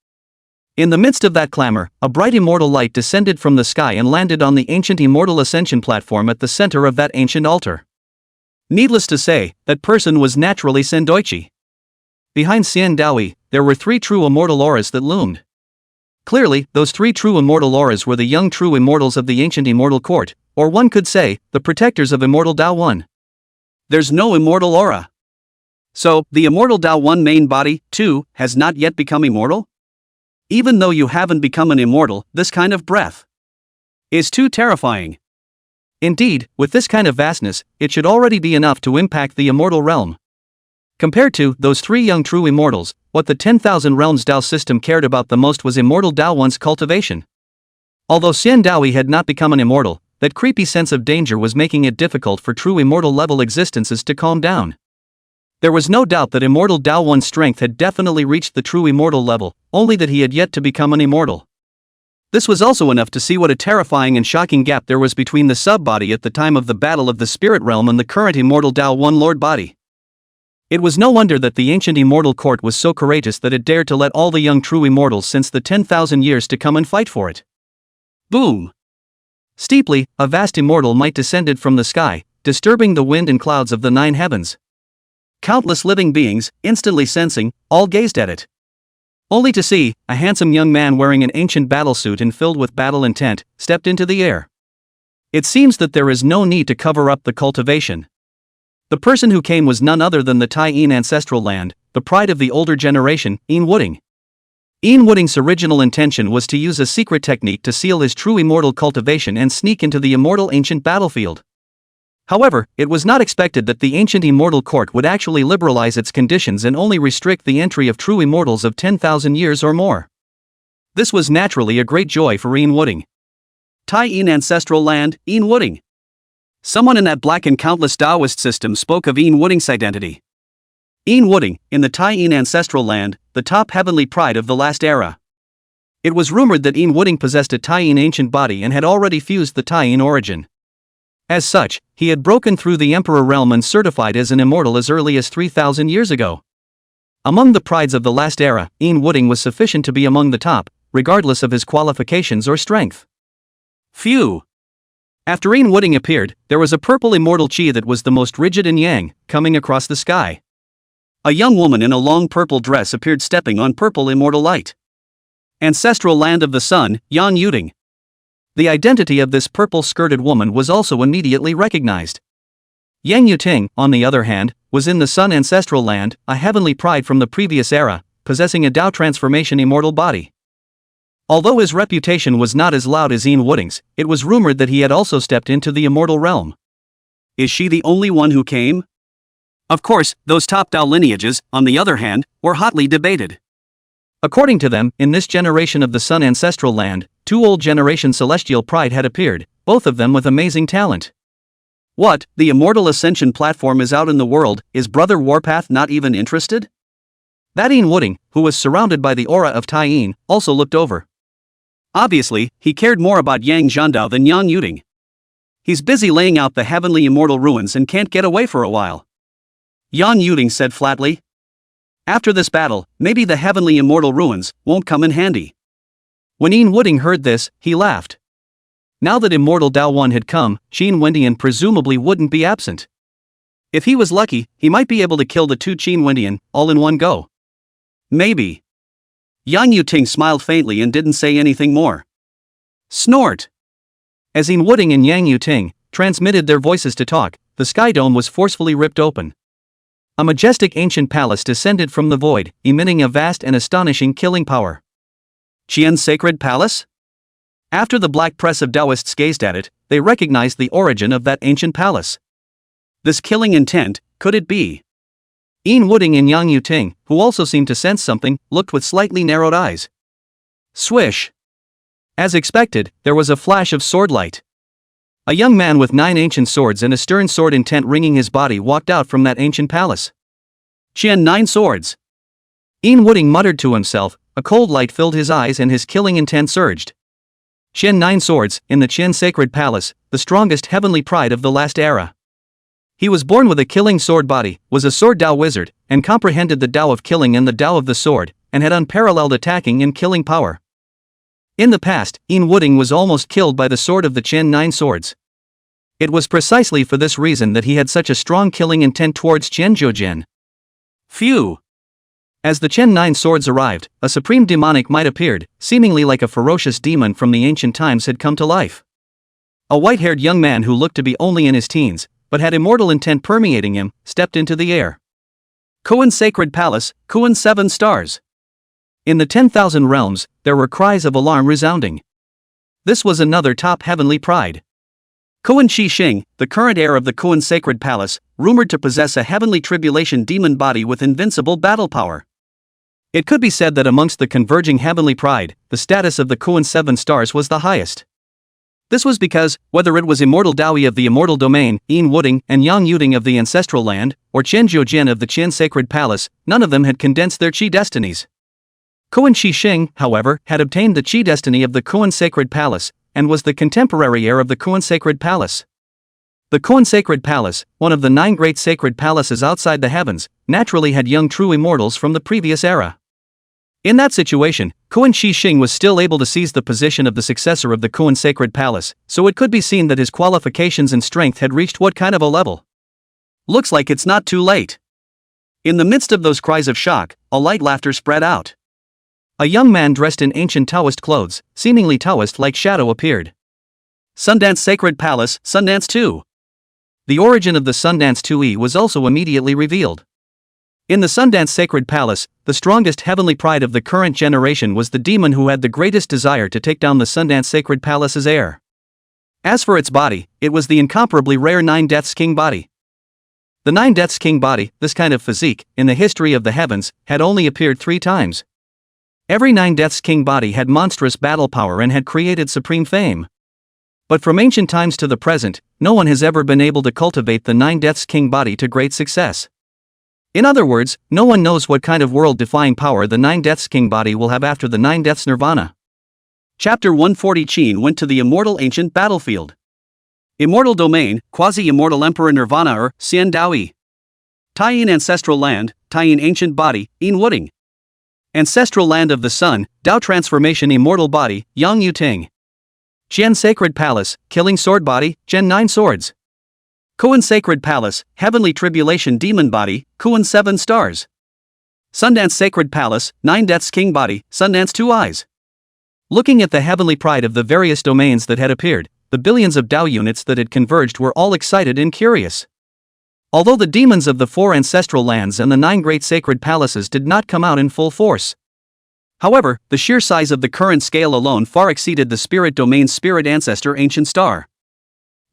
In the midst of that clamor, a bright immortal light descended from the sky and landed on the ancient immortal ascension platform at the center of that ancient altar. Needless to say, that person was naturally Sendoichi. Behind Xian Daoi, there were 3 true immortal auras that loomed. Clearly, those 3 true immortal auras were the young true immortals of the ancient immortal court, or one could say, the protectors of immortal Dao 1. There's no immortal aura. So, the immortal Dao 1 main body, too, has not yet become immortal? Even though you haven't become an immortal, this kind of breath is too terrifying. Indeed, with this kind of vastness, it should already be enough to impact the immortal realm. Compared to those 3 young true immortals, what the 10,000 realms Dao system cared about the most was immortal Dao 1's cultivation. Although Xian Daoi had not become an immortal, that creepy sense of danger was making it difficult for true immortal level existences to calm down. There was no doubt that immortal Dao 1's strength had definitely reached the true immortal level, only that he had yet to become an immortal. This was also enough to see what a terrifying and shocking gap there was between the sub-body at the time of the battle of the spirit realm and the current immortal Dao 1 Lord body. It was no wonder that the ancient immortal court was so courageous that it dared to let all the young true immortals since the 10,000 years to come and fight for it. Boom! Steeply, a vast immortal might descended from the sky, disturbing the wind and clouds of the 9 heavens. Countless living beings, instantly sensing, all gazed at it. Only to see, a handsome young man wearing an ancient battlesuit and filled with battle intent, stepped into the air. It seems that there is no need to cover up the cultivation. The person who came was none other than the Tai Yin ancestral land, the pride of the older generation, Yin Wooding. Yin Wooding's original intention was to use a secret technique to seal his true immortal cultivation and sneak into the immortal ancient battlefield. However, it was not expected that the ancient immortal court would actually liberalize its conditions and only restrict the entry of true immortals of 10,000 years or more. This was naturally a great joy for Yin Wooding. Tai Yin ancestral land, Yin Wooding. Someone in that black and countless Taoist system spoke of Yin Wooding's identity. Yin Wooding, in the Tai Yin ancestral land, the top heavenly pride of the last era. It was rumored that Yin Wooding possessed a Tai Yin ancient body and had already fused the Tai Yin origin. As such, he had broken through the Emperor realm and certified as an immortal as early as 3,000 years ago. Among the prides of the last era, Yin Wooding was sufficient to be among the top, regardless of his qualifications or strength. Phew! After Yin Wooding appeared, there was a purple immortal chi that was the most rigid and yang, coming across the sky. A young woman in a long purple dress appeared stepping on purple immortal light. Ancestral land of the sun, Yan Yuding. The identity of this purple-skirted woman was also immediately recognized. Yang Yuting, on the other hand, was in the Sun ancestral land, a heavenly pride from the previous era, possessing a Dao transformation immortal body. Although his reputation was not as loud as Yin Wooding's, it was rumored that he had also stepped into the immortal realm. Is she the only one who came? Of course, those top Dao lineages, on the other hand, were hotly debated. According to them, in this generation of the Sun ancestral land, 2 old generation celestial pride had appeared, both of them with amazing talent. What, the immortal ascension platform is out in the world, is Brother Warpath not even interested? That Yin Wooding, who was surrounded by the aura of Tai Yin, also looked over. Obviously, he cared more about Yang Zhandao than Yang Yuding. He's busy laying out the heavenly immortal ruins and can't get away for a while. Yang Yuding said flatly. After this battle, maybe the heavenly immortal ruins won't come in handy. When Yin Wooding heard this, he laughed. Now that immortal Dao 1 had come, Qin Wendian presumably wouldn't be absent. If he was lucky, he might be able to kill the 2 Qin Wendian, all in one go. Maybe. Yang Yuting smiled faintly and didn't say anything more. Snort! As Yin Wooding and Yang Yuting transmitted their voices to talk, the sky dome was forcefully ripped open. A majestic ancient palace descended from the void, emitting a vast and astonishing killing power. Qian's sacred palace? After the black press of Taoists gazed at it, they recognized the origin of that ancient palace. This killing intent, could it be? Yin Wooding and Yang Yuting, who also seemed to sense something, looked with slightly narrowed eyes. Swish! As expected, there was a flash of sword light. A young man with 9 ancient swords and a stern sword intent ringing his body walked out from that ancient palace. Qian 9 swords! Yin Wooding muttered to himself, a cold light filled his eyes and his killing intent surged. Qian Nine Swords, in the Qian Sacred Palace, the strongest heavenly pride of the last era. He was born with a killing sword body, was a sword Dao wizard, and comprehended the Dao of killing and the Dao of the sword, and had unparalleled attacking and killing power. In the past, Yin Wuding was almost killed by the sword of the Qian Nine Swords. It was precisely for this reason that he had such a strong killing intent towards Qian Zhuojian. Phew! As the Qian Nine Swords arrived, a supreme demonic might appeared, seemingly like a ferocious demon from the ancient times had come to life. A white-haired young man who looked to be only in his teens, but had immortal intent permeating him, stepped into the air. Kuan's Sacred Palace, Kuan 7 Stars. In the 10,000 realms, there were cries of alarm resounding. This was another top heavenly pride. Kuan Shi Xing, the current heir of the Kuan Sacred Palace, rumored to possess a heavenly tribulation demon body with invincible battle power. It could be said that amongst the converging heavenly pride, the status of the Kuan 7 Stars was the highest. This was because, whether it was Immortal Daoyi of the Immortal Domain, Yin Wuding, and Yang Yuding of the Ancestral Land, or Qian Zhuojian of the Qian Sacred Palace, none of them had condensed their Qi destinies. Kuan Shi Xing, however, had obtained the Qi destiny of the Kuan Sacred Palace, and was the contemporary heir of the Kuan Sacred Palace. The Kuan Sacred Palace, one of the 9 great sacred palaces outside the heavens, naturally had young true immortals from the previous era. In that situation, Kuan Shi Xing was still able to seize the position of the successor of the Kuan Sacred Palace, so it could be seen that his qualifications and strength had reached what kind of a level. Looks like it's not too late. In the midst of those cries of shock, a light laughter spread out. A young man dressed in ancient Taoist clothes, seemingly Taoist-like shadow appeared. Sundance Sacred Palace, Sundance 2. The origin of the Sundance 2E was also immediately revealed. In the Sundance Sacred Palace, the strongest heavenly pride of the current generation was the demon who had the greatest desire to take down the Sundance Sacred Palace's heir. As for its body, it was the incomparably rare 9 Deaths King body. The 9 Deaths King body, this kind of physique, in the history of the heavens, had only appeared 3 times. Every 9 Deaths King body had monstrous battle power and had created supreme fame. But from ancient times to the present, no one has ever been able to cultivate the 9 Deaths King body to great success. In other words, no one knows what kind of world-defying power the 9 Deaths King body will have after the 9 Deaths Nirvana. Chapter 140 Qin went to the immortal ancient battlefield. Immortal Domain, Quasi-Immortal Emperor Nirvana or Xian Daoyi. Taiyin Ancestral Land, Taiyin Ancient Body, Yin Wuding. Ancestral Land of the Sun, Dao Transformation Immortal Body, Yang Yuting. Qian Sacred Palace, Killing Sword Body, Qian 9 Swords. Kuan Sacred Palace, Heavenly Tribulation Demon Body, Kuan 7 Stars. Sundance Sacred Palace, 9 Deaths King Body, Sundance 2 Eyes. Looking at the heavenly pride of the various domains that had appeared, the billions of Dao units that had converged were all excited and curious. Although the demons of the 4 ancestral lands and the 9 great sacred palaces did not come out in full force. However, the sheer size of the current scale alone far exceeded the spirit domain's spirit ancestor Ancient Star.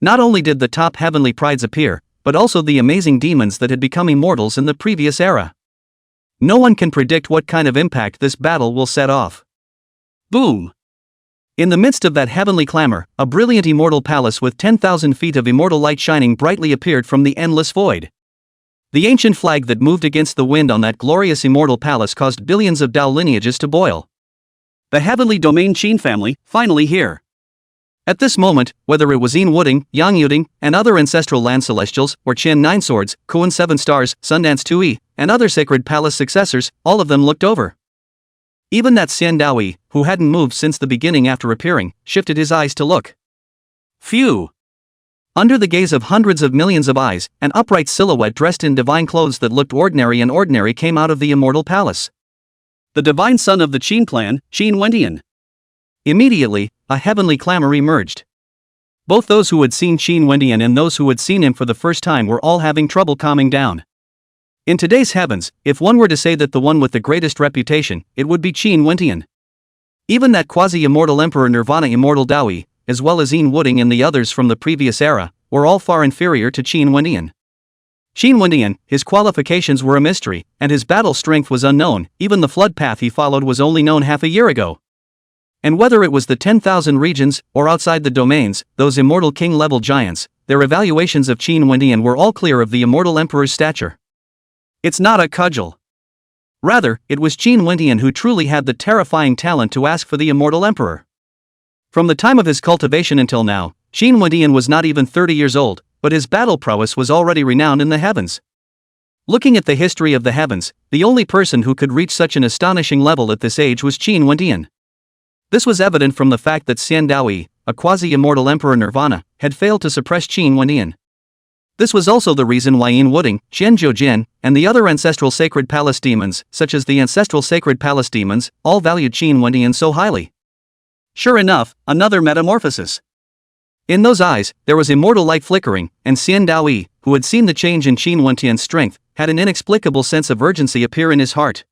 Not only did the top heavenly prides appear, but also the amazing demons that had become immortals in the previous era. No one can predict what kind of impact this battle will set off. Boom! In the midst of that heavenly clamor, a brilliant immortal palace with 10,000 feet of immortal light shining brightly appeared from the endless void. The ancient flag that moved against the wind on that glorious immortal palace caused billions of Dao lineages to boil. The heavenly domain Qin family, finally here. At this moment, whether it was Yin Wuding, Yang Yuding, and other ancestral land celestials, or Qian 9 Swords, Kuan 7 Stars, Sundance 2E, and other sacred palace successors, all of them looked over. Even that Xian Daoyi, who hadn't moved since the beginning after appearing, shifted his eyes to look. Phew! Under the gaze of hundreds of millions of eyes, an upright silhouette dressed in divine clothes that looked ordinary and ordinary came out of the immortal palace. The divine son of the Qin clan, Qin Wendian. Immediately, a heavenly clamor emerged. Both those who had seen Qin Wendian and those who had seen him for the first time were all having trouble calming down. In today's heavens, if one were to say that the one with the greatest reputation, it would be Qin Wendian. Even that quasi-immortal Emperor Nirvana Immortal Daoyi, as well as Yin Wuding and the others from the previous era, were all far inferior to Qin Wendian. Qin Wendian, his qualifications were a mystery, and his battle strength was unknown, even the flood path he followed was only known half a year ago. And whether it was the 10,000 regions, or outside the domains, those immortal king-level giants, their evaluations of Qin Wendian were all clear of the immortal emperor's stature. It's not a cudgel. Rather, it was Qin Wendian who truly had the terrifying talent to ask for the immortal emperor. From the time of his cultivation until now, Qin Wendian was not even 30 years old, but his battle prowess was already renowned in the heavens. Looking at the history of the heavens, the only person who could reach such an astonishing level at this age was Qin Wendian. This was evident from the fact that Xian Daoyi, a quasi-immortal emperor Nirvana, had failed to suppress Qin Wendian. This was also the reason why Yin Wuding, Xian Jian, and the other ancestral sacred palace demons, such as the ancestral sacred palace demons, all valued Qin Wendian so highly. Sure enough, another metamorphosis. In those eyes, there was immortal light flickering, and Xian Daoyi, who had seen the change in Qin Wendian's strength, had an inexplicable sense of urgency appear in his heart.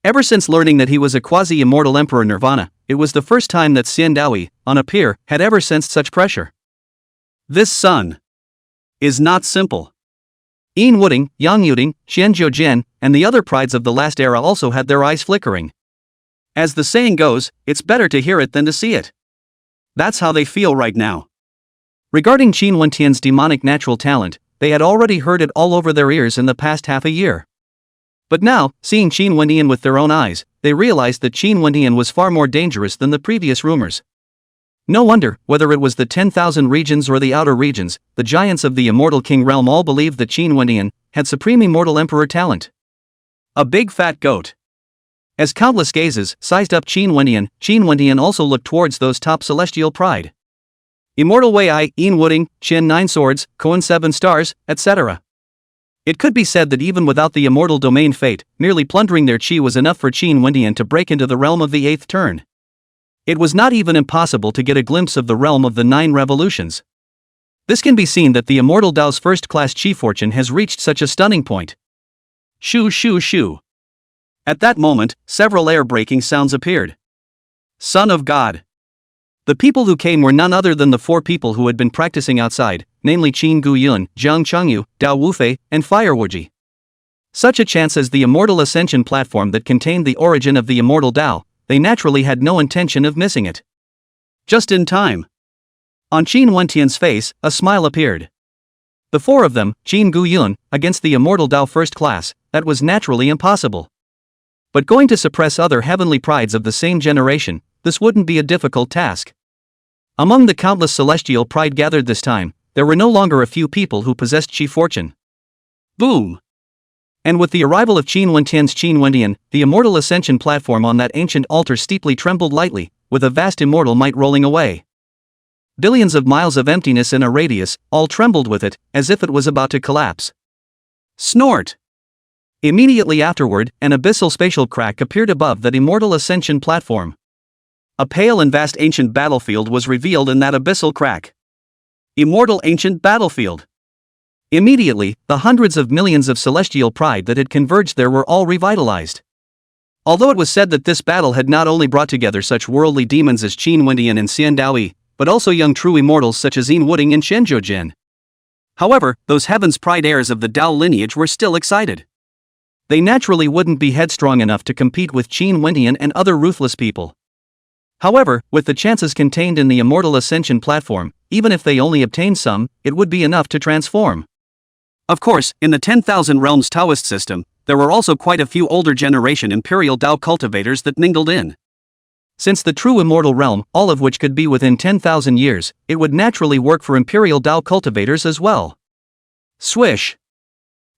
Ever since learning that he was a quasi-immortal emperor Nirvana, it was the first time that Xian Daoyi, on a peer, had ever sensed such pressure. This son is not simple. Yin Wuding, Yang Yuding, Xian Jian, and the other prides of the last era also had their eyes flickering. As the saying goes, it's better to hear it than to see it. That's how they feel right now. Regarding Qin Wendian's demonic natural talent, they had already heard it all over their ears in the past half a year. But now, seeing Qin Wendian with their own eyes, they realized that Qin Wendian was far more dangerous than the previous rumors. No wonder, whether it was the 10,000 regions or the outer regions, the giants of the Immortal King realm all believed that Qin Wendian had supreme immortal emperor talent. A big fat goat. As countless gazes sized up Qin Wendian also looked towards those top celestial pride. Immortal Wei I, Yin Wuding, Qian 9 Swords, Koan 7 Stars, etc. It could be said that even without the immortal domain fate, merely plundering their qi was enough for Qin Wendian to break into the realm of the 8th turn. It was not even impossible to get a glimpse of the realm of the 9 revolutions. This can be seen that the immortal Dao's first-class qi fortune has reached such a stunning point. Shoo shoo shoo. At that moment, several air-breaking sounds appeared. Son of God. The people who came were none other than the 4 people who had been practicing outside, namely Qin Guyun, Jiang Chengyu, Dao Wufei, and Fire Wuji. Such a chance as the immortal ascension platform that contained the origin of the immortal Dao, they naturally had no intention of missing it. Just in time. On Qin Wendian's face, a smile appeared. The 4 of them, Qin Guyun, against the immortal Dao first class, that was naturally impossible. But going to suppress other heavenly prides of the same generation, this wouldn't be a difficult task. Among the countless celestial pride gathered this time, there were no longer a few people who possessed qi fortune. Boom! And with the arrival of Qin Wendian, the immortal ascension platform on that ancient altar steeply trembled lightly, with a vast immortal might rolling away. Billions of miles of emptiness in a radius, all trembled with it, as if it was about to collapse. Snort! Immediately afterward, an abyssal spatial crack appeared above that immortal ascension platform. A pale and vast ancient battlefield was revealed in that abyssal crack. Immortal ancient battlefield. Immediately, the hundreds of millions of celestial pride that had converged there were all revitalized. Although it was said that this battle had not only brought together such worldly demons as Qin Wendian and Xian Daoyi, but also young true immortals such as Yin Wuding and Xian Jian. However, those heaven's pride heirs of the Dao lineage were still excited. They naturally wouldn't be headstrong enough to compete with Qin Wendian and other ruthless people. However, with the chances contained in the immortal ascension platform, even if they only obtained some, it would be enough to transform. Of course, in the 10,000 Realms Taoist system, there were also quite a few older generation Imperial Dao cultivators that mingled in. Since the true immortal realm, all of which could be within 10,000 years, it would naturally work for Imperial Dao cultivators as well. Swish!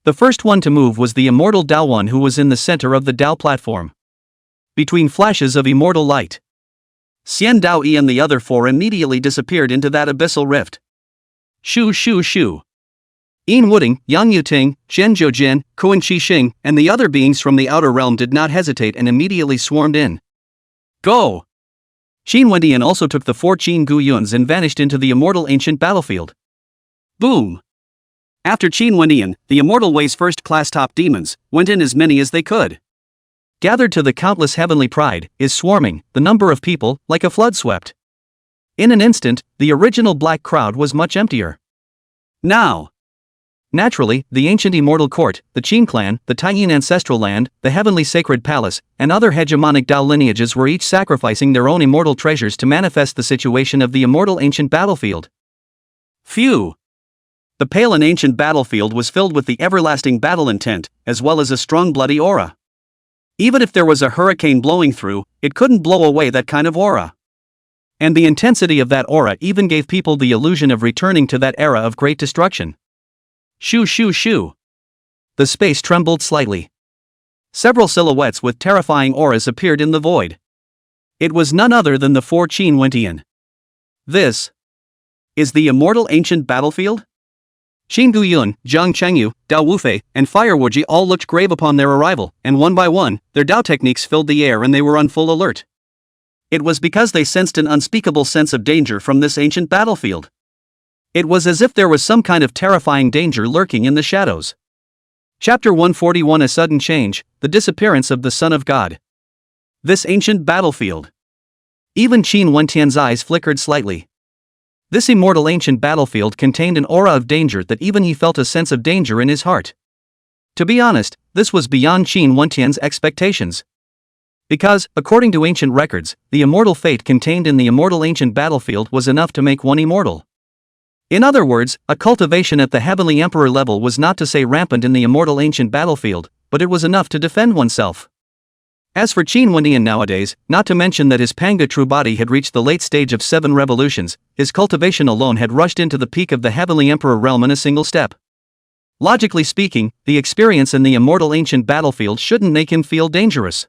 The first one to move was the immortal Dao one who was in the center of the Dao platform. Between flashes of immortal light, Xian Daoyi and the other 4 immediately disappeared into that abyssal rift. Shoo shoo shoo! Yin Wuding, Yang Yuting, Xian Jian, Koan Xing, and the other beings from the outer realm did not hesitate and immediately swarmed in. Go! Qin Wendian also took the 4 Qin Guyuns and vanished into the immortal ancient battlefield. Boom! After Qin Wendian, the immortal Wei's first-class top demons went in as many as they could. Gathered to the countless heavenly pride is swarming, the number of people, like a flood swept. In an instant, the original black crowd was much emptier. Now! Naturally, the ancient immortal court, the Qin clan, the Taiyin ancestral land, the heavenly sacred palace, and other hegemonic Dao lineages were each sacrificing their own immortal treasures to manifest the situation of the immortal ancient battlefield. Phew! The pale and ancient battlefield was filled with the everlasting battle intent, as well as a strong bloody aura. Even if there was a hurricane blowing through, it couldn't blow away that kind of aura. And the intensity of that aura even gave people the illusion of returning to that era of great destruction. Shoo shoo shoo. The space trembled slightly. Several silhouettes with terrifying auras appeared in the void. It was none other than the four Qin Wentian. This is the immortal ancient battlefield? Qin Guyun, Zhang Chengyu, Dao Wufei, and Fire Wuji all looked grave upon their arrival, and one by one, their Dao techniques filled the air and they were on full alert. It was because they sensed an unspeakable sense of danger from this ancient battlefield. It was as if there was some kind of terrifying danger lurking in the shadows. Chapter 141: A Sudden Change, The Disappearance of the Son of God. This ancient battlefield. Even Qin Wentian's eyes flickered slightly. This immortal ancient battlefield contained an aura of danger that even he felt a sense of danger in his heart. To be honest, this was beyond Qin Wentian's expectations. Because, according to ancient records, the immortal fate contained in the immortal ancient battlefield was enough to make one immortal. In other words, a cultivation at the heavenly emperor level was not to say rampant in the immortal ancient battlefield, but it was enough to defend oneself. As for Qin Wentian nowadays, not to mention that his Panga true body had reached the late stage of 7 revolutions, his cultivation alone had rushed into the peak of the heavenly emperor realm in a single step. Logically speaking, the experience in the immortal ancient battlefield shouldn't make him feel dangerous.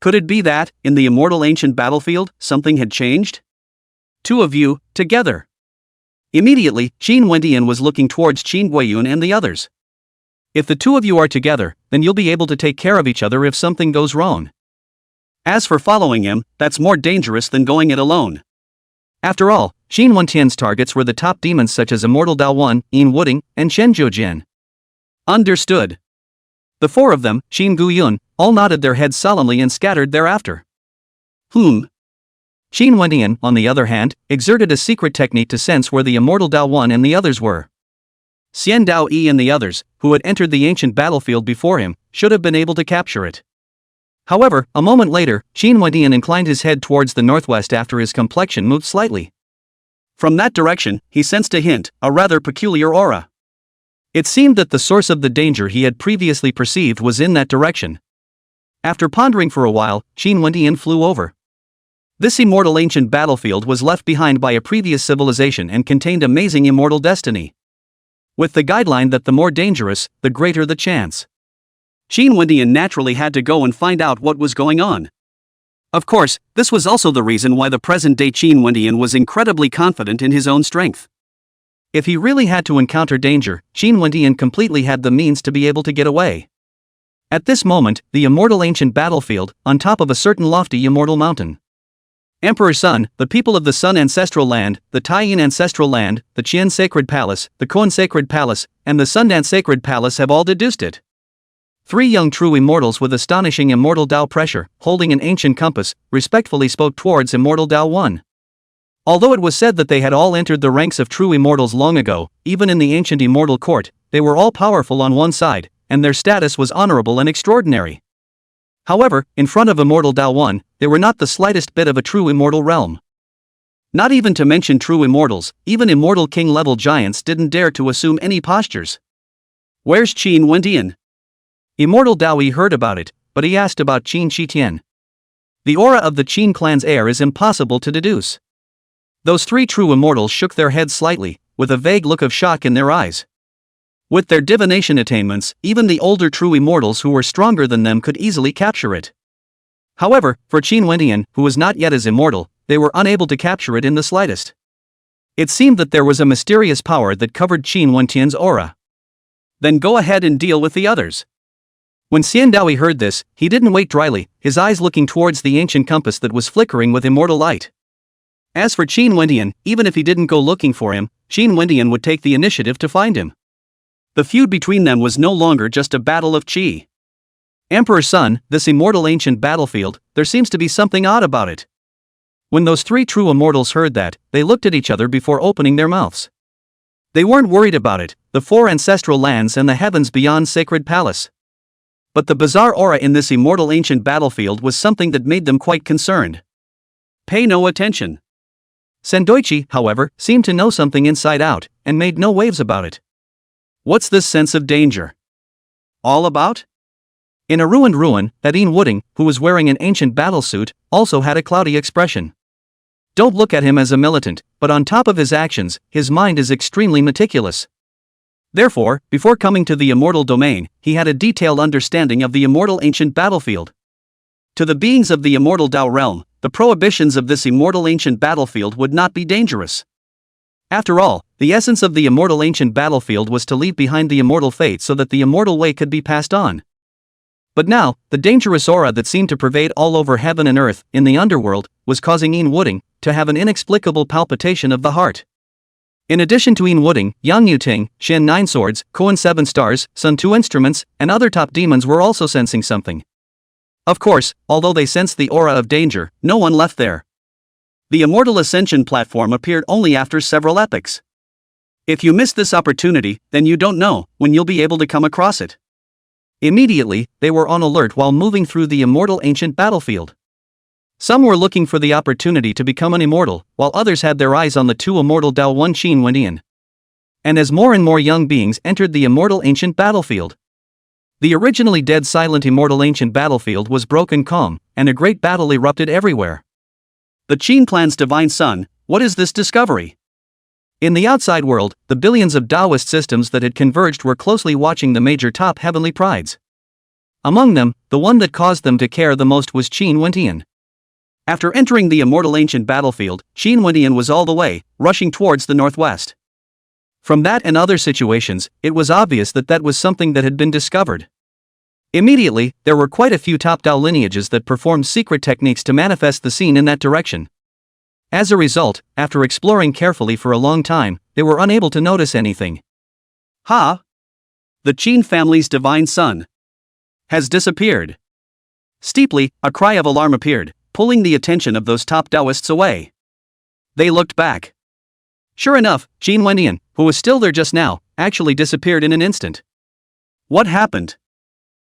Could it be that, in the immortal ancient battlefield, something had changed? Two of you, together. Immediately, Qin Wentian was looking towards Qin Guiyun and the others. If the two of you are together, then you'll be able to take care of each other if something goes wrong. As for following him, that's more dangerous than going it alone. After all, Qin Wentian's targets were the top demons such as Immortal Dao Wan, Yin Wuding, and Shen Zhuojian. Understood. The four of them, Qin Guyun, all nodded their heads solemnly and scattered thereafter. Qin Wentian, on the other hand, exerted a secret technique to sense where the Immortal Dao Wan and the others were. Xian Dao Yi and the others, who had entered the ancient battlefield before him, should have been able to capture it. However, a moment later, Qin Wentian inclined his head towards the northwest after his complexion moved slightly. From that direction, he sensed a hint, a rather peculiar aura. It seemed that the source of the danger he had previously perceived was in that direction. After pondering for a while, Qin Wentian flew over. This immortal ancient battlefield was left behind by a previous civilization and contained amazing immortal destiny. With the guideline that the more dangerous, the greater the chance. Qin Wentian naturally had to go and find out what was going on. Of course, this was also the reason why the present-day Qin Wentian was incredibly confident in his own strength. If he really had to encounter danger, Qin Wentian completely had the means to be able to get away. At this moment, the immortal ancient battlefield, on top of a certain lofty immortal mountain. Emperor Sun, the people of the Sun Ancestral Land, the Taiyin Ancestral Land, the Qian Sacred Palace, the Kuan Sacred Palace, and the Sundance Sacred Palace have all deduced it. 3 young true immortals with astonishing immortal Dao pressure, holding an ancient compass, respectfully spoke towards Immortal Dao One. Although it was said that they had all entered the ranks of true immortals long ago, even in the ancient immortal court, they were all powerful on one side, and their status was honorable and extraordinary. However, in front of Immortal Dao One, they were not the slightest bit of a true immortal realm. Not even to mention true immortals, even immortal king-level giants didn't dare to assume any postures. Where's Qin Wentian? Immortal Dao Yi heard about it, but he asked about Qin Shitian. The aura of the Qin clan's heir is impossible to deduce. Those 3 true immortals shook their heads slightly, with a vague look of shock in their eyes. With their divination attainments, even the older true immortals who were stronger than them could easily capture it. However, for Qin Wentian, who was not yet as immortal, they were unable to capture it in the slightest. It seemed that there was a mysterious power that covered Qin Wentian's aura. Then go ahead and deal with the others. When Xian Daoyi heard this, he didn't wait dryly, his eyes looking towards the ancient compass that was flickering with immortal light. As for Qin Wentian, even if he didn't go looking for him, Qin Wentian would take the initiative to find him. The feud between them was no longer just a battle of qi. Emperor Sun, this immortal ancient battlefield, there seems to be something odd about it. When those 3 true immortals heard that, they looked at each other before opening their mouths. They weren't worried about it, the 4 ancestral lands and the heavens beyond Sacred Palace. But the bizarre aura in this immortal ancient battlefield was something that made them quite concerned. Pay no attention. Sendoichi, however, seemed to know something inside out, and made no waves about it. What's this sense of danger all about? In a ruined ruin, that Yin Wuding, who was wearing an ancient battle suit, also had a cloudy expression. Don't look at him as a militant, but on top of his actions, his mind is extremely meticulous. Therefore, before coming to the immortal domain, he had a detailed understanding of the immortal ancient battlefield. To the beings of the immortal Tao realm, the prohibitions of this immortal ancient battlefield would not be dangerous. After all, the essence of the immortal ancient battlefield was to leave behind the immortal fate so that the immortal way could be passed on. But now, the dangerous aura that seemed to pervade all over heaven and earth, in the underworld, was causing Ian Wooding to have an inexplicable palpitation of the heart. In addition to Ian Wooding, Yang Yuting, Shin 9 Swords, Koan 7 Stars, Sun 2 Instruments, and other top demons were also sensing something. Of course, although they sensed the aura of danger, no one left there. The Immortal Ascension platform appeared only after several epochs. If you miss this opportunity, then you don't know when you'll be able to come across it. Immediately, they were on alert while moving through the immortal ancient battlefield. Some were looking for the opportunity to become an immortal, while others had their eyes on the two immortal Dao One Qin Wendian. And as more and more young beings entered the immortal ancient battlefield, the originally dead silent immortal ancient battlefield was broken calm, and a great battle erupted everywhere. The Qin clan's divine son, what is this discovery? In the outside world, the billions of Taoist systems that had converged were closely watching the major top heavenly prides. Among them, the one that caused them to care the most was Qin Wendian. After entering the immortal ancient battlefield, Qin Wendian was all the way, rushing towards the northwest. From that and other situations, it was obvious that that was something that had been discovered. Immediately, there were quite a few top Dao lineages that performed secret techniques to manifest the scene in that direction. As a result, after exploring carefully for a long time, they were unable to notice anything. Ha! The Qin family's divine son has disappeared. Steeply, a cry of alarm appeared, pulling the attention of those top Taoists away. They looked back. Sure enough, Qin Wendian, who was still there just now, actually disappeared in an instant. What happened?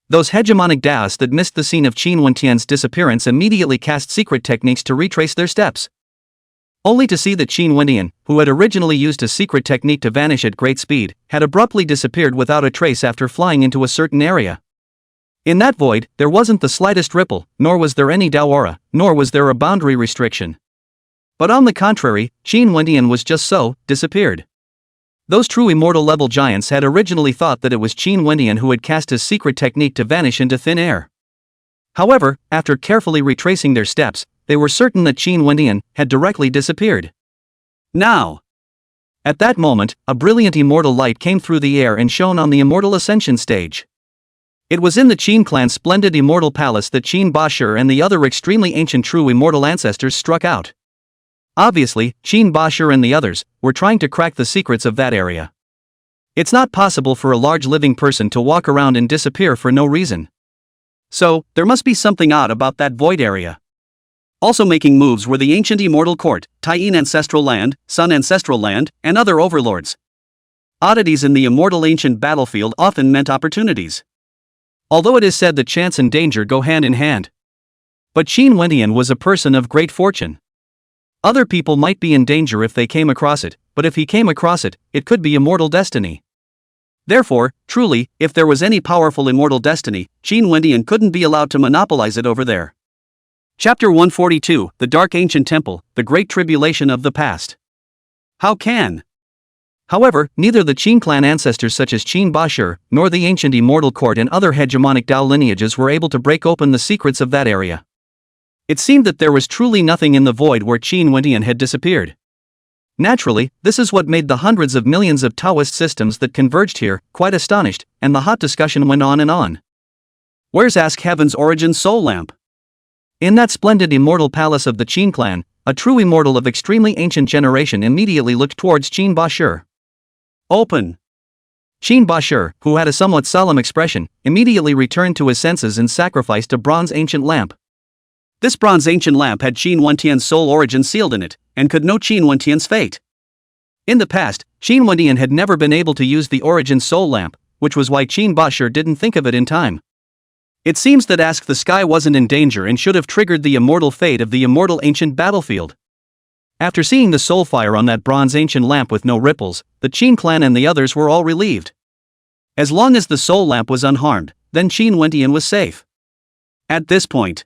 Those hegemonic Taoists that missed the scene of Qin Wendian's disappearance immediately cast secret techniques to retrace their steps. Only to see that Qin Wendian, who had originally used a secret technique to vanish at great speed, had abruptly disappeared without a trace after flying into a certain area. In that void, there wasn't the slightest ripple, nor was there any Dao aura, nor was there a boundary restriction. But on the contrary, Qin Wendian was just so, disappeared. Those true immortal level giants had originally thought that it was Qin Wendian who had cast his secret technique to vanish into thin air. However, after carefully retracing their steps, they were certain that Qin Wendian had directly disappeared. Now! At that moment, a brilliant immortal light came through the air and shone on the immortal ascension stage. It was in the Qin clan's splendid immortal palace that Qin Bashir and the other extremely ancient true immortal ancestors struck out. Obviously, Qin Bashir and the others were trying to crack the secrets of that area. It's not possible for a large living person to walk around and disappear for no reason. So, there must be something odd about that void area. Also making moves were the ancient immortal court, Taiyin ancestral land, Sun ancestral land, and other overlords. Oddities in the immortal ancient battlefield often meant opportunities. Although it is said that chance and danger go hand in hand. But Qin Wendian was a person of great fortune. Other people might be in danger if they came across it, but if he came across it, it could be immortal destiny. Therefore, truly, if there was any powerful immortal destiny, Qin Wendian couldn't be allowed to monopolize it over there. Chapter 142, The Dark Ancient Temple, The Great Tribulation of the Past. How can? However, neither the Qin clan ancestors such as Qin Bashir, nor the ancient immortal court and other hegemonic Dao lineages were able to break open the secrets of that area. It seemed that there was truly nothing in the void where Qin Wendian had disappeared. Naturally, this is what made the hundreds of millions of Taoist systems that converged here quite astonished, and the hot discussion went on and on. Where's Ask Heaven's origin soul lamp? In that splendid immortal palace of the Qin clan, a true immortal of extremely ancient generation immediately looked towards Qin Bashir. Open! Qin Bashir, who had a somewhat solemn expression, immediately returned to his senses and sacrificed a bronze ancient lamp. This bronze ancient lamp had Qin Wendian's soul origin sealed in it, and could know Qin Wendian's fate. In the past, Qin Wendian had never been able to use the origin soul lamp, which was why Qin Bashir didn't think of it in time. It seems that Ask the Sky wasn't in danger and should have triggered the immortal fate of the immortal ancient battlefield. After seeing the soul fire on that bronze ancient lamp with no ripples, the Qin clan and the others were all relieved. As long as the soul lamp was unharmed, then Qin Wendian was safe. At this point,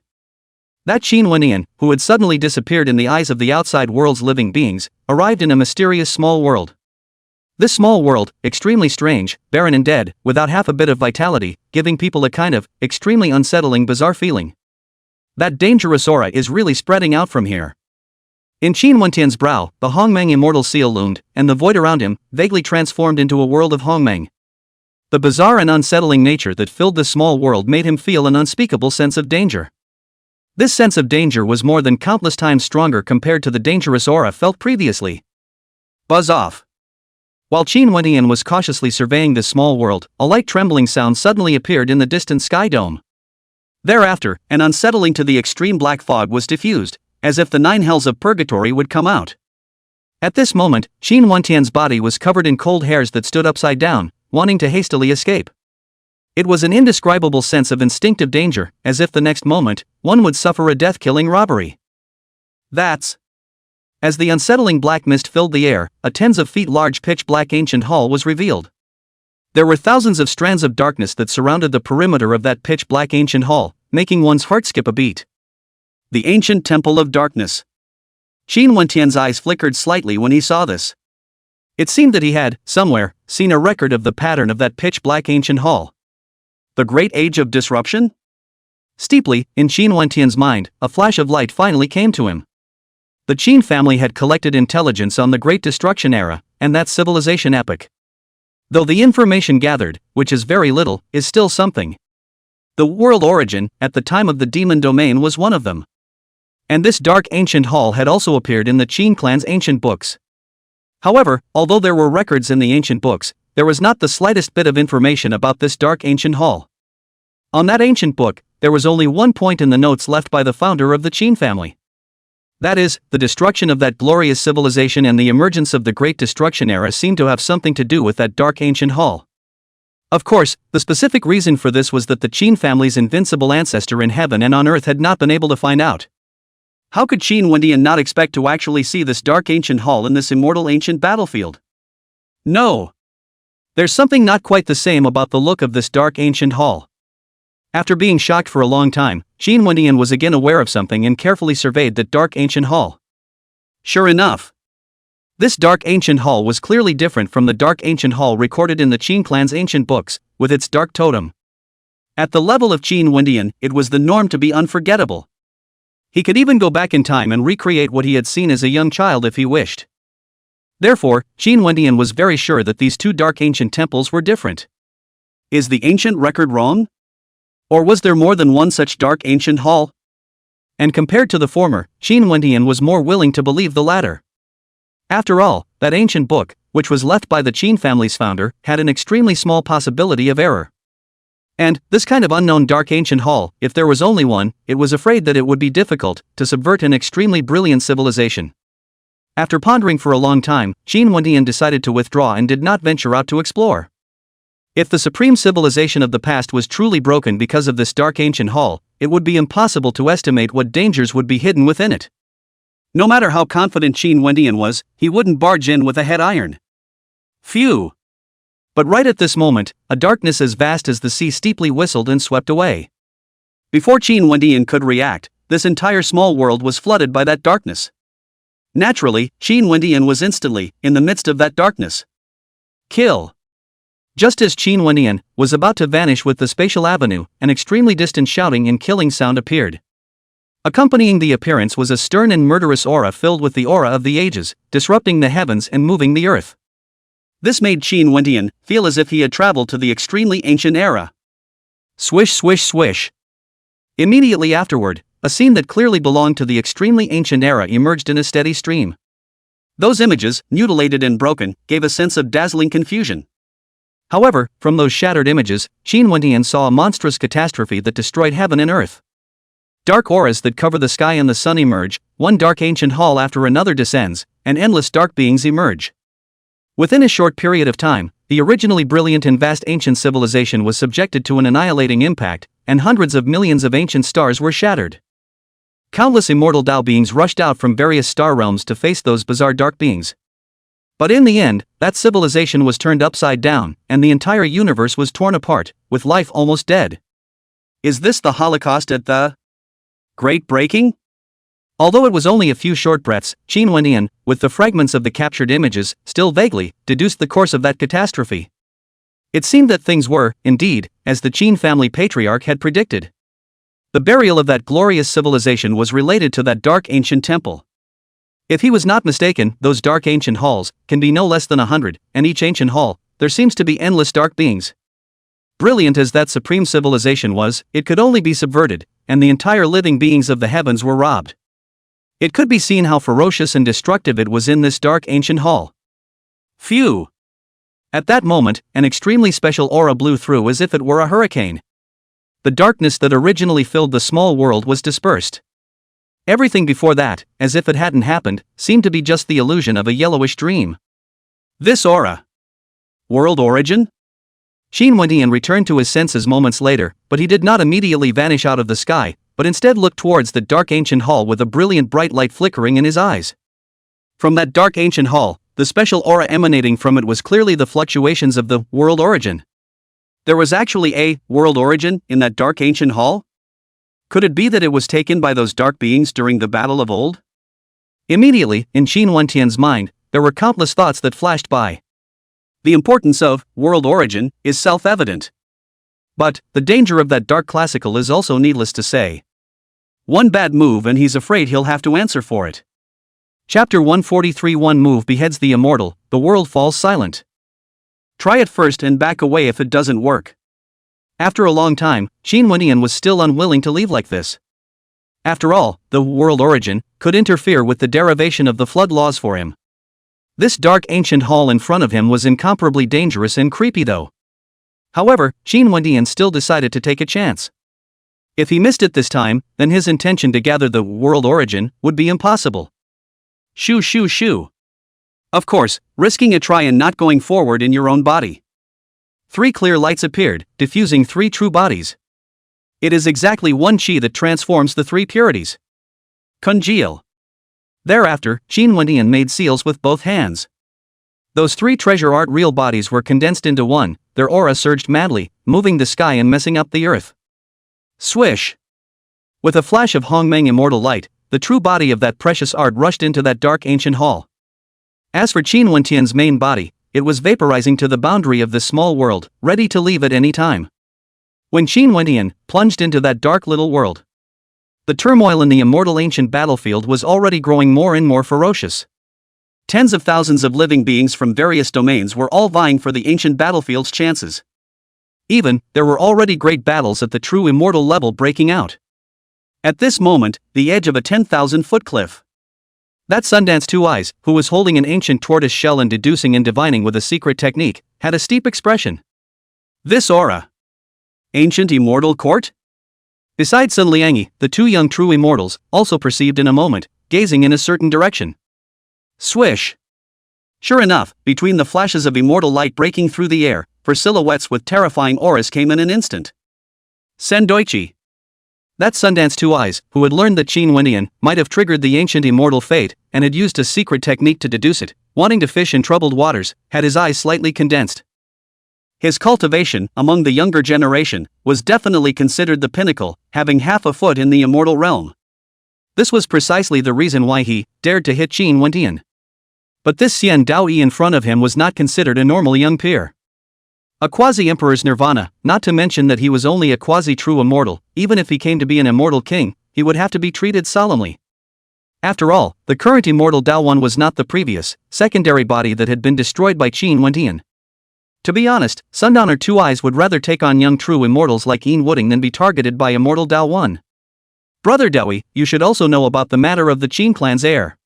That Qin Wendian, who had suddenly disappeared in the eyes of the outside world's living beings, arrived in a mysterious small world. This small world, extremely strange, barren and dead, without half a bit of vitality, giving people a kind of, extremely unsettling bizarre feeling. That dangerous aura is really spreading out from here. In Qin Wentian's brow, the Hongmeng immortal seal loomed, and the void around him, vaguely transformed into a world of Hongmeng. The bizarre and unsettling nature that filled this small world made him feel an unspeakable sense of danger. This sense of danger was more than countless times stronger compared to the dangerous aura felt previously. Buzz off. While Qin Wentian was cautiously surveying this small world, a light trembling sound suddenly appeared in the distant sky dome. Thereafter, an unsettling to the extreme black fog was diffused, as if the 9 hells of purgatory would come out. At this moment, Qin Wentian's body was covered in cold hairs that stood upside down, wanting to hastily escape. It was an indescribable sense of instinctive danger, as if the next moment, one would suffer a death-killing robbery. That's... As the unsettling black mist filled the air, a tens of feet large pitch-black ancient hall was revealed. There were thousands of strands of darkness that surrounded the perimeter of that pitch-black ancient hall, making one's heart skip a beat. The ancient temple of darkness. Qin Wentian's eyes flickered slightly when he saw this. It seemed that he had, somewhere, seen a record of the pattern of that pitch-black ancient hall. The Great Age of Disruption? Steeply, in Qin Wentian's mind, a flash of light finally came to him. The Qin family had collected intelligence on the Great Destruction era, and that civilization epoch. Though the information gathered, which is very little, is still something. The world origin, at the time of the demon domain, was one of them. And this dark ancient hall had also appeared in the Qin clan's ancient books. However, although there were records in the ancient books, there was not the slightest bit of information about this dark ancient hall. On that ancient book, there was only one point in the notes left by the founder of the Qin family. That is, the destruction of that glorious civilization and the emergence of the Great Destruction era seemed to have something to do with that dark ancient hall. Of course, the specific reason for this was that the Qin family's invincible ancestor in heaven and on earth had not been able to find out. How could Qin Wendian not expect to actually see this dark ancient hall in this immortal ancient battlefield? No. There's something not quite the same about the look of this dark ancient hall. After being shocked for a long time, Qin Wendian was again aware of something and carefully surveyed that dark ancient hall. Sure enough, this dark ancient hall was clearly different from the dark ancient hall recorded in the Qin clan's ancient books, with its dark totem. At the level of Qin Wendian, it was the norm to be unforgettable. He could even go back in time and recreate what he had seen as a young child if he wished. Therefore, Qin Wendian was very sure that these two dark ancient temples were different. Is the ancient record wrong? Or was there more than one such dark ancient hall? And compared to the former, Qin Wendian was more willing to believe the latter. After all, that ancient book, which was left by the Qin family's founder, had an extremely small possibility of error. And, this kind of unknown dark ancient hall, if there was only one, it was afraid that it would be difficult to subvert an extremely brilliant civilization. After pondering for a long time, Qin Wendian decided to withdraw and did not venture out to explore. If the supreme civilization of the past was truly broken because of this dark ancient hall, it would be impossible to estimate what dangers would be hidden within it. No matter how confident Qin Wendian was, he wouldn't barge in with a head iron. Phew! But right at this moment, a darkness as vast as the sea steeply whistled and swept away. Before Qin Wendian could react, this entire small world was flooded by that darkness. Naturally, Qin Wendian was instantly in the midst of that darkness. Kill! Just as Qin Wendian was about to vanish with the spatial avenue, an extremely distant shouting and killing sound appeared. Accompanying the appearance was a stern and murderous aura filled with the aura of the ages, disrupting the heavens and moving the earth. This made Qin Wendian feel as if he had traveled to the extremely ancient era. Swish swish swish. Immediately afterward, a scene that clearly belonged to the extremely ancient era emerged in a steady stream. Those images, mutilated and broken, gave a sense of dazzling confusion. However, from those shattered images, Qin Wendian saw a monstrous catastrophe that destroyed heaven and earth. Dark auras that cover the sky and the sun emerge, one dark ancient hall after another descends, and endless dark beings emerge. Within a short period of time, the originally brilliant and vast ancient civilization was subjected to an annihilating impact, and hundreds of millions of ancient stars were shattered. Countless immortal Tao beings rushed out from various star realms to face those bizarre dark beings. But in the end, that civilization was turned upside down, and the entire universe was torn apart, with life almost dead. Is this the Holocaust at the... Great breaking? Although it was only a few short breaths, Qin Wendian, with the fragments of the captured images, still vaguely, deduced the course of that catastrophe. It seemed that things were, indeed, as the Qin family patriarch had predicted. The burial of that glorious civilization was related to that dark ancient temple. If he was not mistaken, those dark ancient halls can be no less than 100, and each ancient hall, there seems to be endless dark beings. Brilliant as that supreme civilization was, it could only be subverted, and the entire living beings of the heavens were robbed. It could be seen how ferocious and destructive it was in this dark ancient hall. Phew! At that moment, an extremely special aura blew through as if it were a hurricane. The darkness that originally filled the small world was dispersed. Everything before that, as if it hadn't happened, seemed to be just the illusion of a yellowish dream. This aura. World origin? Qin Wendian returned to his senses moments later, but he did not immediately vanish out of the sky, but instead looked towards the dark ancient hall with a brilliant bright light flickering in his eyes. From that dark ancient hall, the special aura emanating from it was clearly the fluctuations of the world origin. There was actually a world origin in that dark ancient hall? Could it be that it was taken by those dark beings during the battle of old? Immediately, in Qin Wendian's mind, there were countless thoughts that flashed by. The importance of world origin is self-evident. But the danger of that dark classical is also needless to say. One bad move and he's afraid he'll have to answer for it. Chapter 143. One move beheads the immortal, the world falls silent. Try it first and back away if it doesn't work. After a long time, Qin Wendian was still unwilling to leave like this. After all, the world origin could interfere with the derivation of the flood laws for him. This dark ancient hall in front of him was incomparably dangerous and creepy though. However, Qin Wendian still decided to take a chance. If he missed it this time, then his intention to gather the world origin would be impossible. Shoo shoo shoo. Of course, risking a try and not going forward in your own body. 3 clear lights appeared, diffusing 3 true bodies. It is exactly one chi that transforms the 3 purities. Congeal. Thereafter, Qin Wendian made seals with both hands. Those 3 treasure art real bodies were condensed into one, their aura surged madly, moving the sky and messing up the earth. Swish. With a flash of Hongmeng immortal light, the true body of that precious art rushed into that dark ancient hall. As for Qin Wendian's main body, it was vaporizing to the boundary of this small world, ready to leave at any time. When Qin Wendian plunged into that dark little world, the turmoil in the immortal ancient battlefield was already growing more and more ferocious. Tens of thousands of living beings from various domains were all vying for the ancient battlefield's chances. Even, there were already great battles at the true immortal level breaking out. At this moment, the edge of a 10,000-foot cliff. That Sundance Two Eyes, who was holding an ancient tortoise shell and deducing and divining with a secret technique, had a steep expression. This aura. Ancient immortal court? Besides Sun Liangi, the 2 young true immortals also perceived in a moment, gazing in a certain direction. Swish. Sure enough, between the flashes of immortal light breaking through the air, 4 silhouettes with terrifying auras came in an instant. Sendoichi. That Sundance Two Eyes, who had learned that Qin Wendian might have triggered the ancient immortal fate, and had used a secret technique to deduce it, wanting to fish in troubled waters, had his eyes slightly condensed. His cultivation, among the younger generation, was definitely considered the pinnacle, having half a foot in the immortal realm. This was precisely the reason why he dared to hit Qin Wendian. But this Xian Daoyi in front of him was not considered a normal young peer. A quasi-emperor's nirvana, not to mention that he was only a quasi-true immortal. Even if he came to be an immortal king, he would have to be treated solemnly. After all, the current immortal Dao One was not the previous, secondary body that had been destroyed by Qin Wendian. To be honest, Sundowner Two Eyes would rather take on young true immortals like Yin Wooding than be targeted by immortal Dao One. Brother Daoyi, you should also know about the matter of the Qin clan's heir.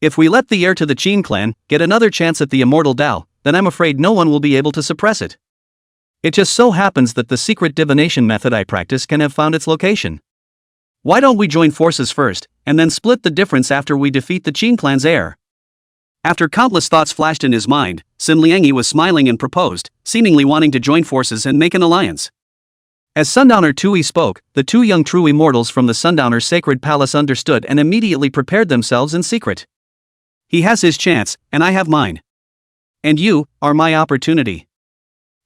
If we let the heir to the Qin clan get another chance at the immortal Dao, then I'm afraid no one will be able to suppress it. It just so happens that the secret divination method I practice can have found its location. Why don't we join forces first, and then split the difference after we defeat the Qin clan's heir? After countless thoughts flashed in his mind, Sim Liangi was smiling and proposed, seemingly wanting to join forces and make an alliance. As Sundowner Tui spoke, the 2 young true immortals from the Sundowner Sacred Palace understood and immediately prepared themselves in secret. He has his chance, and I have mine. And you are my opportunity.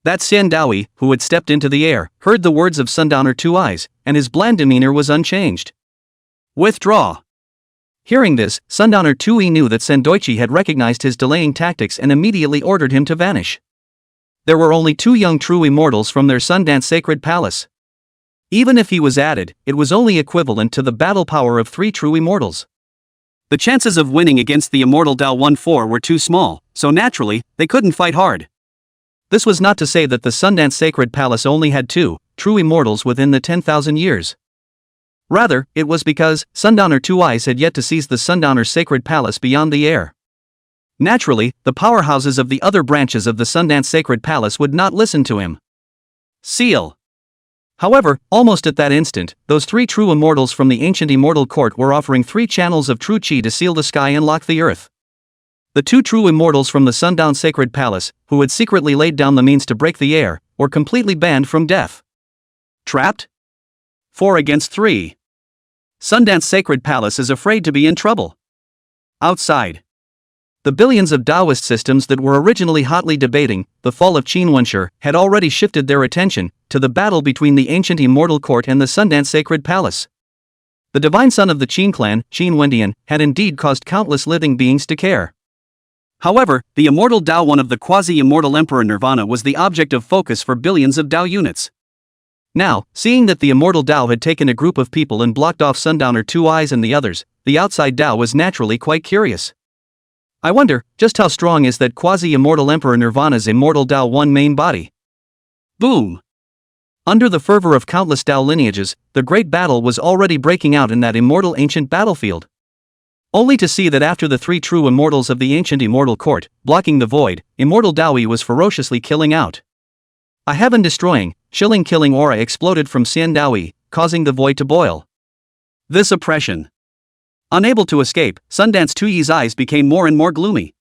That Xian Daoyi, who had stepped into the air, heard the words of Sundowner Two Eyes, and his bland demeanor was unchanged. Withdraw. Hearing this, Sundowner 2E knew that Sendoichi had recognized his delaying tactics and immediately ordered him to vanish. There were only 2 young true immortals from their Sundance Sacred Palace. Even if he was added, it was only equivalent to the battle power of 3 true immortals. The chances of winning against the immortal Dao 1-4 were too small, so naturally, they couldn't fight hard. This was not to say that the Sundance Sacred Palace only had 2 true immortals within the 10,000 years. Rather, it was because Sundowner 2 Eyes had yet to seize the Sundowner Sacred Palace beyond the air. Naturally, the powerhouses of the other branches of the Sundance Sacred Palace would not listen to him. Seal. However, almost at that instant, those 3 true immortals from the ancient immortal court were offering 3 channels of true chi to seal the sky and lock the earth. The 2 true immortals from the Sundown Sacred Palace, who had secretly laid down the means to break the air, were completely banned from death. Trapped? 4 against 3. Sundance Sacred Palace is afraid to be in trouble. Outside. The billions of Taoist systems that were originally hotly debating the fall of Qin Wenshi had already shifted their attention to the battle between the ancient immortal court and the Sundance Sacred Palace. The divine son of the Qin clan, Qin Wendian, had indeed caused countless living beings to care. However, the immortal Dao one of the quasi-immortal Emperor Nirvana was the object of focus for billions of Dao units. Now, seeing that the immortal Dao had taken a group of people and blocked off Sundowner 2 Eyes and the others, the outside Dao was naturally quite curious. I wonder, just how strong is that quasi-immortal Emperor Nirvana's immortal Dao 1 main body? Boom! Under the fervor of countless Dao lineages, the great battle was already breaking out in that immortal ancient battlefield. Only to see that after the 3 true immortals of the ancient immortal court, blocking the void, immortal Daoi was ferociously killing out. A heaven-destroying, chilling-killing aura exploded from Xian Daoi, causing the void to boil. This oppression. Unable to escape, Sundance 2Yi's eyes became more and more gloomy.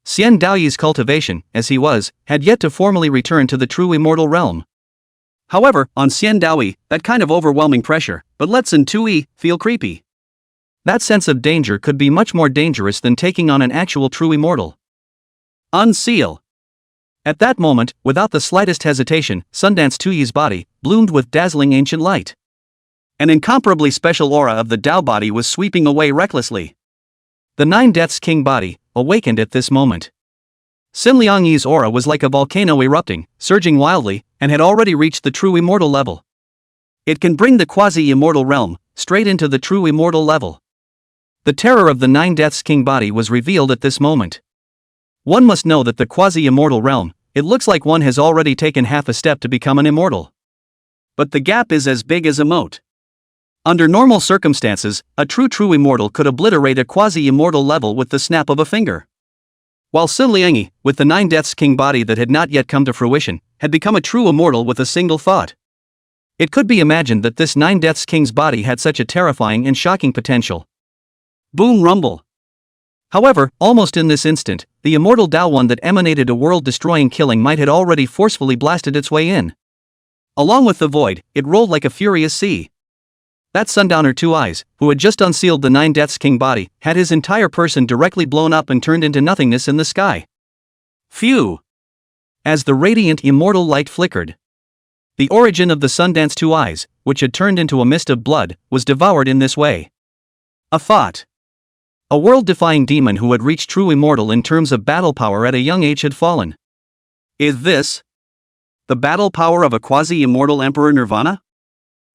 Xian Daoyi's cultivation, as he was, had yet to formally return to the true immortal realm. However, on Xian Daoi, that kind of overwhelming pressure, but let Sun 2Yi feel creepy. That sense of danger could be much more dangerous than taking on an actual true immortal. Unseal. At that moment, without the slightest hesitation, Sundance 2Yi's body bloomed with dazzling ancient light. An incomparably special aura of the Dao body was sweeping away recklessly. The 9 Deaths King body awakened at this moment. Xin Liangyi's aura was like a volcano erupting, surging wildly, and had already reached the true immortal level. It can bring the quasi-immortal realm straight into the true immortal level. The terror of the 9 Deaths King body was revealed at this moment. One must know that the quasi-immortal realm, it looks like one has already taken half a step to become an immortal. But the gap is as big as a moat. Under normal circumstances, a true immortal could obliterate a quasi-immortal level with the snap of a finger. While Xin Liangyi, with the 9 Deaths King body that had not yet come to fruition, had become a true immortal with a single thought. It could be imagined that this 9 Deaths King's body had such a terrifying and shocking potential. Boom rumble. However, almost in this instant, the immortal Dao one that emanated a world-destroying killing might had already forcefully blasted its way in. Along with the void, it rolled like a furious sea. That Sundowner 2 Eyes, who had just unsealed the 9 Deaths King body, had his entire person directly blown up and turned into nothingness in the sky. Phew! As the radiant immortal light flickered, the origin of the Sundance 2 Eyes, which had turned into a mist of blood, was devoured in this way. A thought. A world-defying demon who had reached true immortal in terms of battle power at a young age had fallen. Is this the battle power of a quasi-immortal Emperor Nirvana?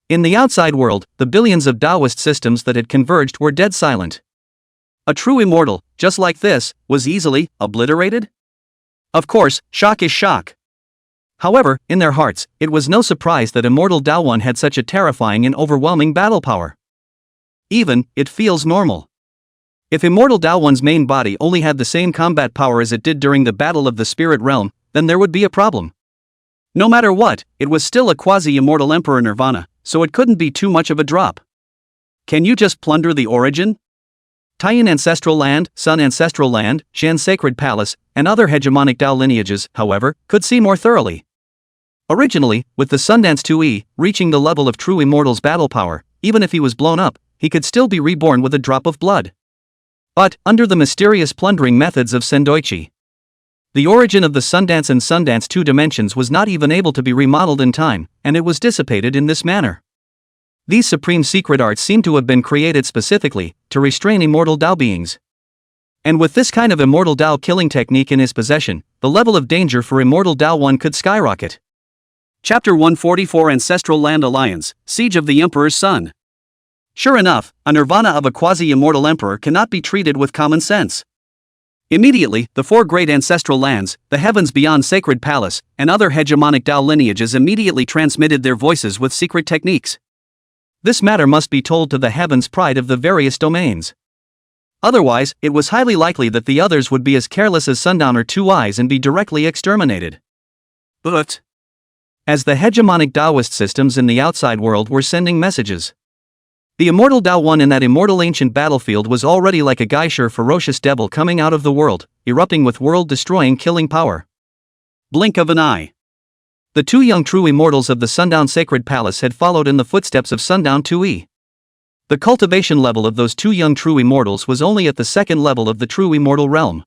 In the outside world, the billions of Taoist systems that had converged were dead silent. A true immortal, just like this, was easily obliterated? Of course, shock is shock. However, in their hearts, it was no surprise that immortal Dao One had such a terrifying and overwhelming battle power. Even, it feels normal. If immortal Dao One's main body only had the same combat power as it did during the Battle of the Spirit Realm, then there would be a problem. No matter what, it was still a quasi-immortal Emperor Nirvana, so it couldn't be too much of a drop. Can you just plunder the origin? Taiyan Ancestral Land, Sun Ancestral Land, Shan Sacred Palace, and other hegemonic Dao lineages, however, could see more thoroughly. Originally, with the Sundance 2E reaching the level of true immortal's battle power, even if he was blown up, he could still be reborn with a drop of blood. But, under the mysterious plundering methods of Sendoichi, the origin of the Sundance and Sundance 2 dimensions was not even able to be remodeled in time, and it was dissipated in this manner. These supreme secret arts seem to have been created specifically to restrain immortal Dao beings. And with this kind of immortal Dao killing technique in his possession, the level of danger for immortal Dao 1 could skyrocket. Chapter 144 Ancestral Land Alliance, Siege of the Emperor's Son. Sure enough, a nirvana of a quasi-immortal emperor cannot be treated with common sense. Immediately, the four great ancestral lands, the heavens beyond Sacred Palace, and other hegemonic Dao lineages immediately transmitted their voices with secret techniques. This matter must be told to the heavens' pride of the various domains. Otherwise, it was highly likely that the others would be as careless as Sundowner Two Eyes and be directly exterminated. But as the hegemonic Taoist systems in the outside world were sending messages, the immortal Dao One in that immortal ancient battlefield was already like a geisha ferocious devil coming out of the world, erupting with world-destroying killing power. Blink of an eye. The two young true immortals of the Sundown Sacred Palace had followed in the footsteps of Sundown 2E. The cultivation level of those two young true immortals was only at the second level of the true immortal realm.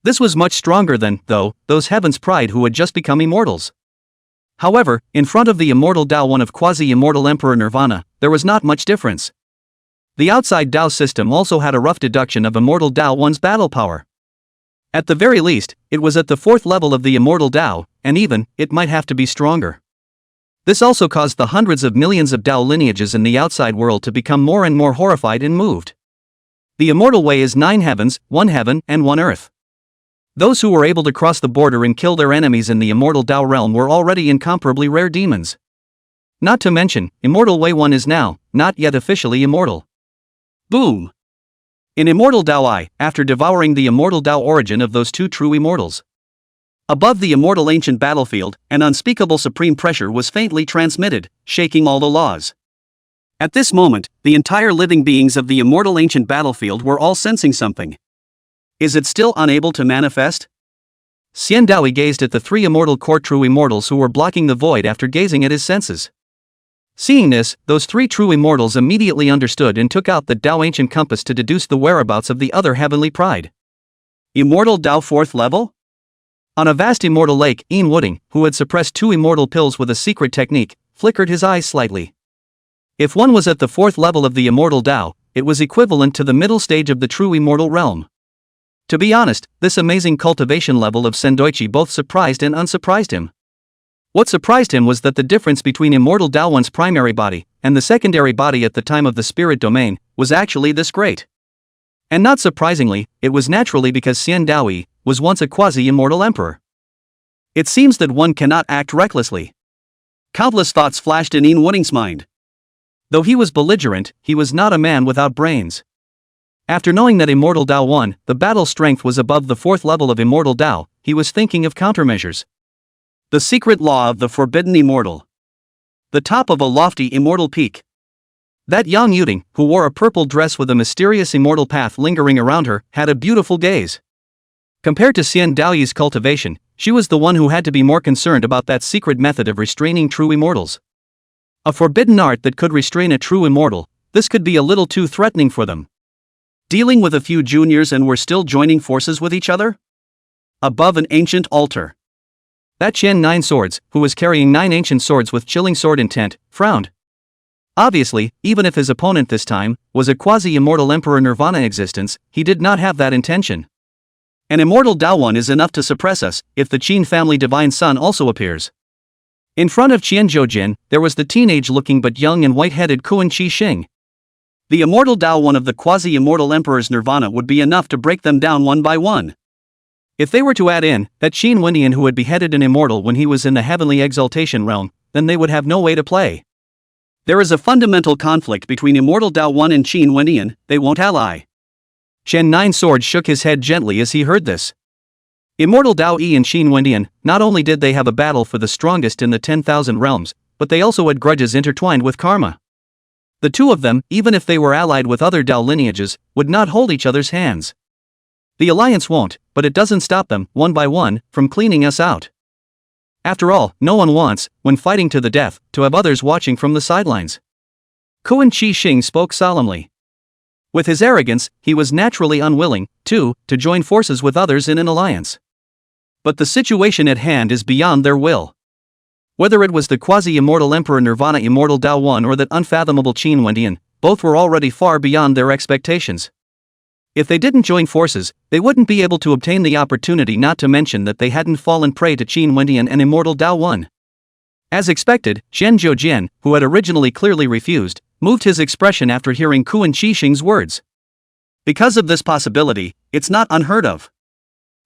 This was much stronger than, though, those heavens' pride who had just become immortals. However, in front of the immortal Dao One of quasi-immortal Emperor Nirvana, there was not much difference. The outside Dao system also had a rough deduction of immortal Dao One's battle power. At the very least, it was at the fourth level of the immortal Dao, and even, it might have to be stronger. This also caused the hundreds of millions of Dao lineages in the outside world to become more and more horrified and moved. The immortal way is 9 heavens, 1 heaven, and 1 earth. Those who were able to cross the border and kill their enemies in the immortal Dao realm were already incomparably rare demons. Not to mention, Immortal Way 1 is now, not yet officially immortal. Boom! In Immortal Dao I, after devouring the immortal Dao origin of those two true immortals. Above the immortal ancient battlefield, an unspeakable supreme pressure was faintly transmitted, shaking all the laws. At this moment, the entire living beings of the immortal ancient battlefield were all sensing something. Is it still unable to manifest? Xian Daoi gazed at the three immortal core true immortals who were blocking the void after gazing at his senses. Seeing this, those three true immortals immediately understood and took out the Dao ancient compass to deduce the whereabouts of the other heavenly pride. Immortal Dao 4th level? On a vast immortal lake, Ian Wooding, who had suppressed 2 immortal pills with a secret technique, flickered his eyes slightly. If one was at the 4th level of the immortal Dao, it was equivalent to the middle stage of the true immortal realm. To be honest, this amazing cultivation level of Sendoichi both surprised and unsurprised him. What surprised him was that the difference between Immortal Dao One's primary body and the secondary body at the time of the spirit domain was actually this great. And not surprisingly, it was naturally because Xian Daoi was once a quasi-immortal emperor. It seems that one cannot act recklessly. Countless thoughts flashed in Ian Wooding's mind. Though he was belligerent, he was not a man without brains. After knowing that Immortal Dao 1, the battle strength was above the 4th level of Immortal Dao, he was thinking of countermeasures. The secret law of the forbidden immortal. The top of a lofty immortal peak. That young Yuding, who wore a purple dress with a mysterious immortal path lingering around her, had a beautiful gaze. Compared to Xian Daoyi's cultivation, she was the one who had to be more concerned about that secret method of restraining true immortals. A forbidden art that could restrain a true immortal, this could be a little too threatening for them. Dealing with a few juniors and were still joining forces with each other? Above an ancient altar. That Chen 9 Swords, who was carrying 9 ancient swords with chilling sword intent, frowned. Obviously, even if his opponent this time was a quasi-immortal Emperor Nirvana existence, he did not have that intention. An immortal Dao One is enough to suppress us, if the Qin family divine son also appears. In front of Qian Zhoujin, there was the teenage-looking but young and white-headed Kuan Qi Xing. The immortal Dao One of the quasi-immortal Emperor's Nirvana would be enough to break them down one by one. If they were to add in that Qin Wendian who had beheaded an immortal when he was in the heavenly exaltation realm, then they would have no way to play. There is a fundamental conflict between Immortal Dao 1 and Qin Wendian, they won't ally. Chen 9 Swords shook his head gently as he heard this. Immortal Dao E and Qin Wendian, not only did they have a battle for the strongest in the 10,000 realms, but they also had grudges intertwined with karma. The two of them, even if they were allied with other Dao lineages, would not hold each other's hands. The alliance won't, but it doesn't stop them, one by one, from cleaning us out. After all, no one wants, when fighting to the death, to have others watching from the sidelines. Kuan Qi Xing spoke solemnly. With his arrogance, he was naturally unwilling, too, to join forces with others in an alliance. But the situation at hand is beyond their will. Whether it was the quasi-immortal Emperor Nirvana Immortal Tao 1 or that unfathomable Qin Wendian, both were already far beyond their expectations. If they didn't join forces, they wouldn't be able to obtain the opportunity, not to mention that they hadn't fallen prey to Qin Wendian and Immortal Tao 1. As expected, Zhen Zhoujian, who had originally clearly refused, moved his expression after hearing Kuan Qixing's words. Because of this possibility, it's not unheard of.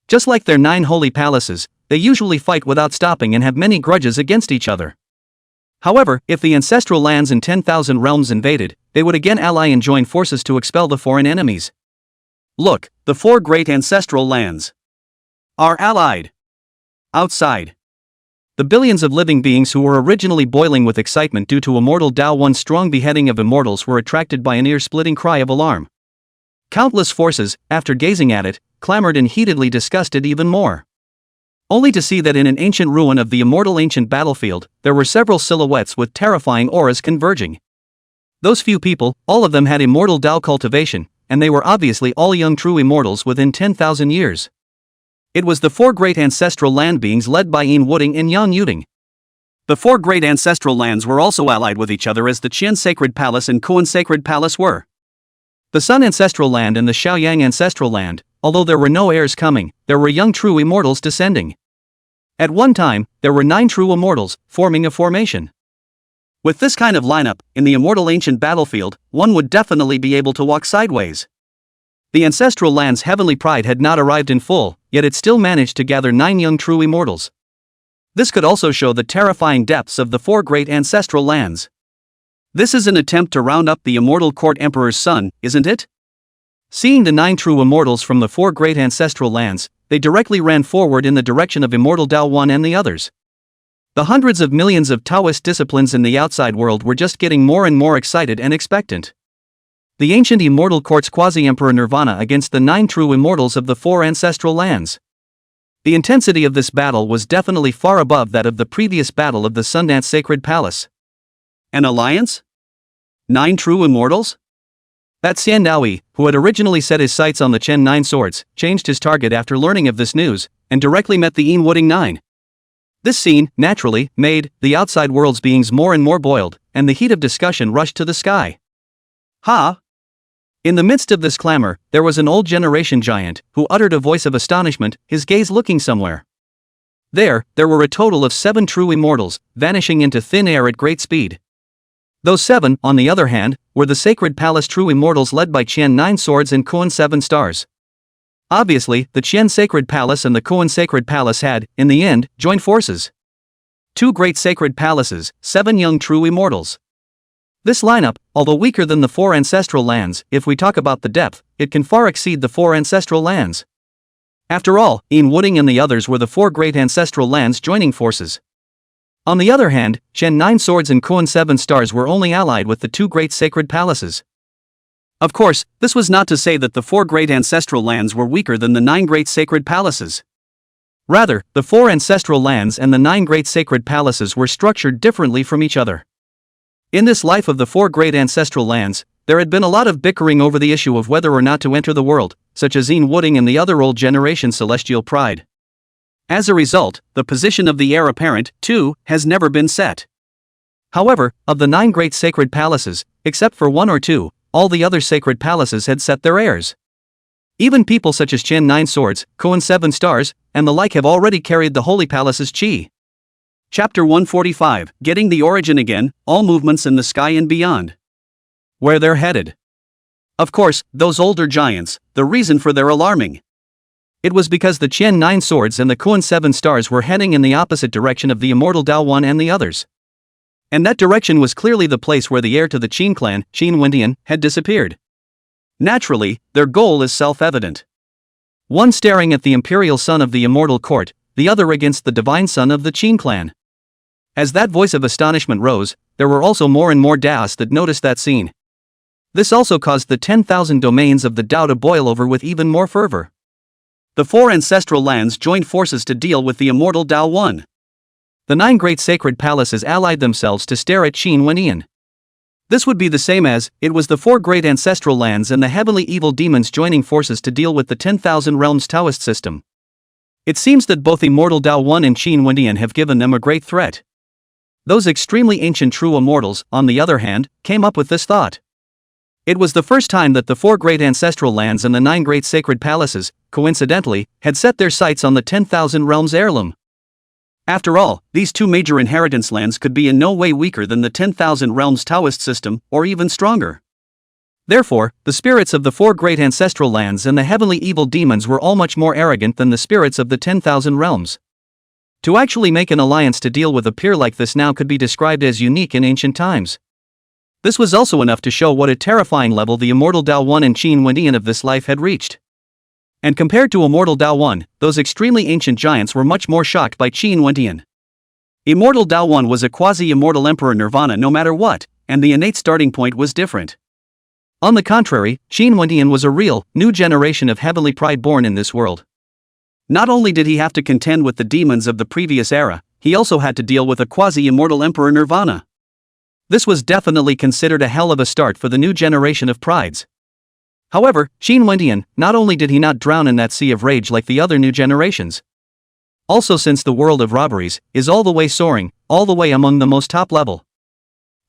Just like their 9 holy palaces, they usually fight without stopping and have many grudges against each other. However, if the ancestral lands in 10,000 realms invaded, they would again ally and join forces to expel the foreign enemies. Look, the 4 great ancestral lands are allied. Outside. The billions of living beings who were originally boiling with excitement due to Immortal Tao 1's strong beheading of immortals were attracted by an ear-splitting cry of alarm. Countless forces, after gazing at it, clamored and heatedly discussed it even more. Only to see that in an ancient ruin of the immortal ancient battlefield, there were several silhouettes with terrifying auras converging. Those few people, all of them had immortal Tao cultivation, and they were obviously all young true immortals within 10,000 years. It was the 4 great ancestral land beings led by Yin Wuding and Yang Yuding. The 4 great ancestral lands were also allied with each other as the Qian Sacred Palace and Kuan Sacred Palace were. The Sun Ancestral Land and the Xiaoyang Ancestral Land, although there were no heirs coming, there were young true immortals descending. At one time, there were 9 true immortals, forming a formation. With this kind of lineup, in the immortal ancient battlefield, one would definitely be able to walk sideways. The ancestral land's heavenly pride had not arrived in full, yet it still managed to gather 9 young true immortals. This could also show the terrifying depths of the 4 great ancestral lands. This is an attempt to round up the immortal court emperor's son, isn't it? Seeing the 9 true immortals from the 4 great ancestral lands, they directly ran forward in the direction of Immortal Tao 1 and the others. The hundreds of millions of Taoist disciplines in the outside world were just getting more and more excited and expectant. The ancient immortal court's quasi-emperor Nirvana against the 9 true immortals of the 4 ancestral lands. The intensity of this battle was definitely far above that of the previous battle of the Sundance Sacred Palace. An alliance? 9 true immortals? That Xian Daoyi, who had originally set his sights on the Chen 9 swords, changed his target after learning of this news, and directly met the Yin Wuding 9. This scene, naturally, made the outside world's beings more and more boiled, and the heat of discussion rushed to the sky. Ha! In the midst of this clamor, there was an old generation giant, who uttered a voice of astonishment, his gaze looking somewhere. There were a total of 7 true immortals, vanishing into thin air at great speed. Those 7, on the other hand, were the Sacred Palace true immortals led by Qian 9 swords and Kuan 7 stars. Obviously, the Qian Sacred Palace and the Kuan Sacred Palace had, in the end, joined forces. 2 great sacred palaces, 7 young true immortals. This lineup, although weaker than the 4 ancestral lands, if we talk about the depth, it can far exceed the 4 ancestral lands. After all, Yin Wuding and the others were the 4 great ancestral lands joining forces. On the other hand, Chen 9 swords and Kuan 7 stars were only allied with the 2 great sacred palaces. Of course, this was not to say that the 4 great ancestral lands were weaker than the 9 great sacred palaces. Rather, the 4 ancestral lands and the 9 great sacred palaces were structured differently from each other. In this life of the 4 great ancestral lands, there had been a lot of bickering over the issue of whether or not to enter the world, such as Yin Wuding and the other old generation celestial pride. As a result, the position of the heir apparent, too, has never been set. However, of the 9 great sacred palaces, except for 1 or 2, all the other sacred palaces had set their heirs. Even people such as Chen 9 swords, Kuan 7 stars, and the like have already carried the holy palace's qi. Chapter 145, Getting the Origin Again, All Movements in the Sky and Beyond. Where they're headed. Of course, those older giants, the reason for their alarming. It was because the Qian 9 swords and the Kuan 7 stars were heading in the opposite direction of the Immortal Tao 1 and the others. And that direction was clearly the place where the heir to the Qin clan, Qin Wendian, had disappeared. Naturally, their goal is self-evident. One staring at the imperial son of the immortal court, the other against the divine son of the Qin clan. As that voice of astonishment rose, there were also more and more Daos that noticed that scene. This also caused the 10,000 domains of the Tao to boil over with even more fervor. The 4 ancestral lands joined forces to deal with the immortal Tao 1. The 9 great sacred palaces allied themselves to stare at Qin Wendian. This would be the same as, it was the 4 great ancestral lands and the heavenly evil demons joining forces to deal with the 10,000 realms Taoist system. It seems that both Immortal Tao 1 and Qin Wendian have given them a great threat. Those extremely ancient true immortals, on the other hand, came up with this thought. It was the first time that the 4 great ancestral lands and the 9 great sacred palaces, coincidentally, had set their sights on the 10,000 realms heirloom. After all, these 2 major inheritance lands could be in no way weaker than the 10,000 realms Taoist system, or even stronger. Therefore, the spirits of the 4 great ancestral lands and the heavenly evil demons were all much more arrogant than the spirits of the 10,000 realms. To actually make an alliance to deal with a peer like this now could be described as unique in ancient times. This was also enough to show what a terrifying level the immortal Dao 1 and Qin Wendian of this life had reached. And compared to immortal Dao 1, those extremely ancient giants were much more shocked by Qin Wendian. Immortal Dao 1 was a quasi-immortal emperor nirvana no matter what, and the innate starting point was different. On the contrary, Qin Wendian was a real, new generation of heavenly pride born in this world. Not only did he have to contend with the demons of the previous era, he also had to deal with a quasi-immortal emperor nirvana. This was definitely considered a hell of a start for the new generation of prides. However, Qin Wendian, not only did he not drown in that sea of rage like the other new generations. Also, since the world of robberies is all the way soaring, all the way among the most top level.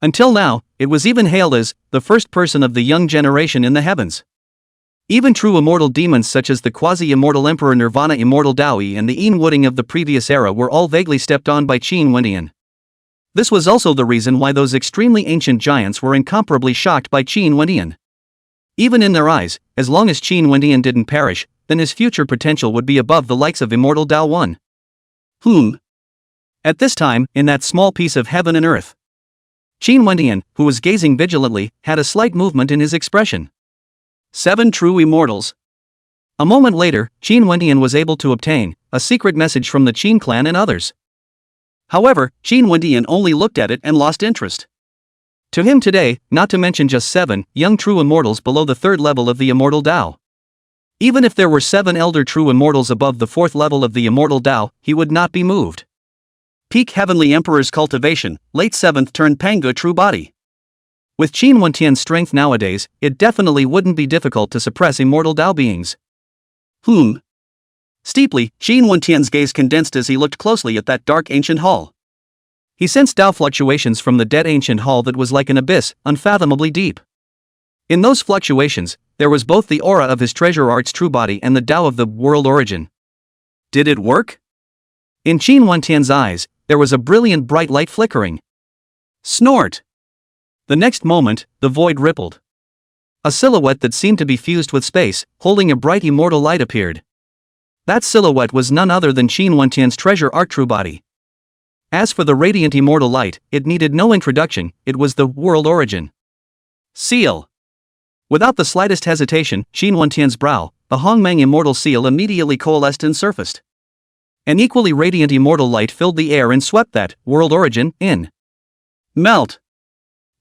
Until now, it was even hailed as the first person of the young generation in the heavens. Even true immortal demons such as the quasi-immortal emperor Nirvana Immortal Daoi and the Yin Wooding of the previous era were all vaguely stepped on by Qin Wendian. This was also the reason why those extremely ancient giants were incomparably shocked by Qin Wendian. Even in their eyes, as long as Qin Wendian didn't perish, then his future potential would be above the likes of immortal Dao 1. At this time, in that small piece of heaven and earth, Qin Wendian, who was gazing vigilantly, had a slight movement in his expression. 7 true immortals. A moment later, Qin Wendian was able to obtain a secret message from the Qin clan and others. However, Qin Wendian only looked at it and lost interest. To him today, not to mention just 7 young true immortals below the 3rd level of the immortal Dao. Even if there were 7 elder true immortals above the 4th level of the immortal Dao, he would not be moved. Peak Heavenly Emperor's cultivation, late 7th turn Panga true body. With Qin Wendian's strength nowadays, it definitely wouldn't be difficult to suppress immortal Dao beings. Steeply, Qin Wendian's gaze condensed as he looked closely at that dark ancient hall. He sensed Dao fluctuations from the dead ancient hall that was like an abyss, unfathomably deep. In those fluctuations, there was both the aura of his treasure art's true body and the Dao of the world origin. Did it work? In Qin Wendian's eyes, there was a brilliant bright light flickering. Snort! The next moment, the void rippled. A silhouette that seemed to be fused with space, holding a bright immortal light appeared. That silhouette was none other than Qin Wendian's treasure art true body. As for the radiant immortal light, it needed no introduction, it was the world origin. Seal. Without the slightest hesitation, Qin Wendian's brow, the Hongmeng immortal seal immediately coalesced and surfaced. An equally radiant immortal light filled the air and swept that world origin in. Melt.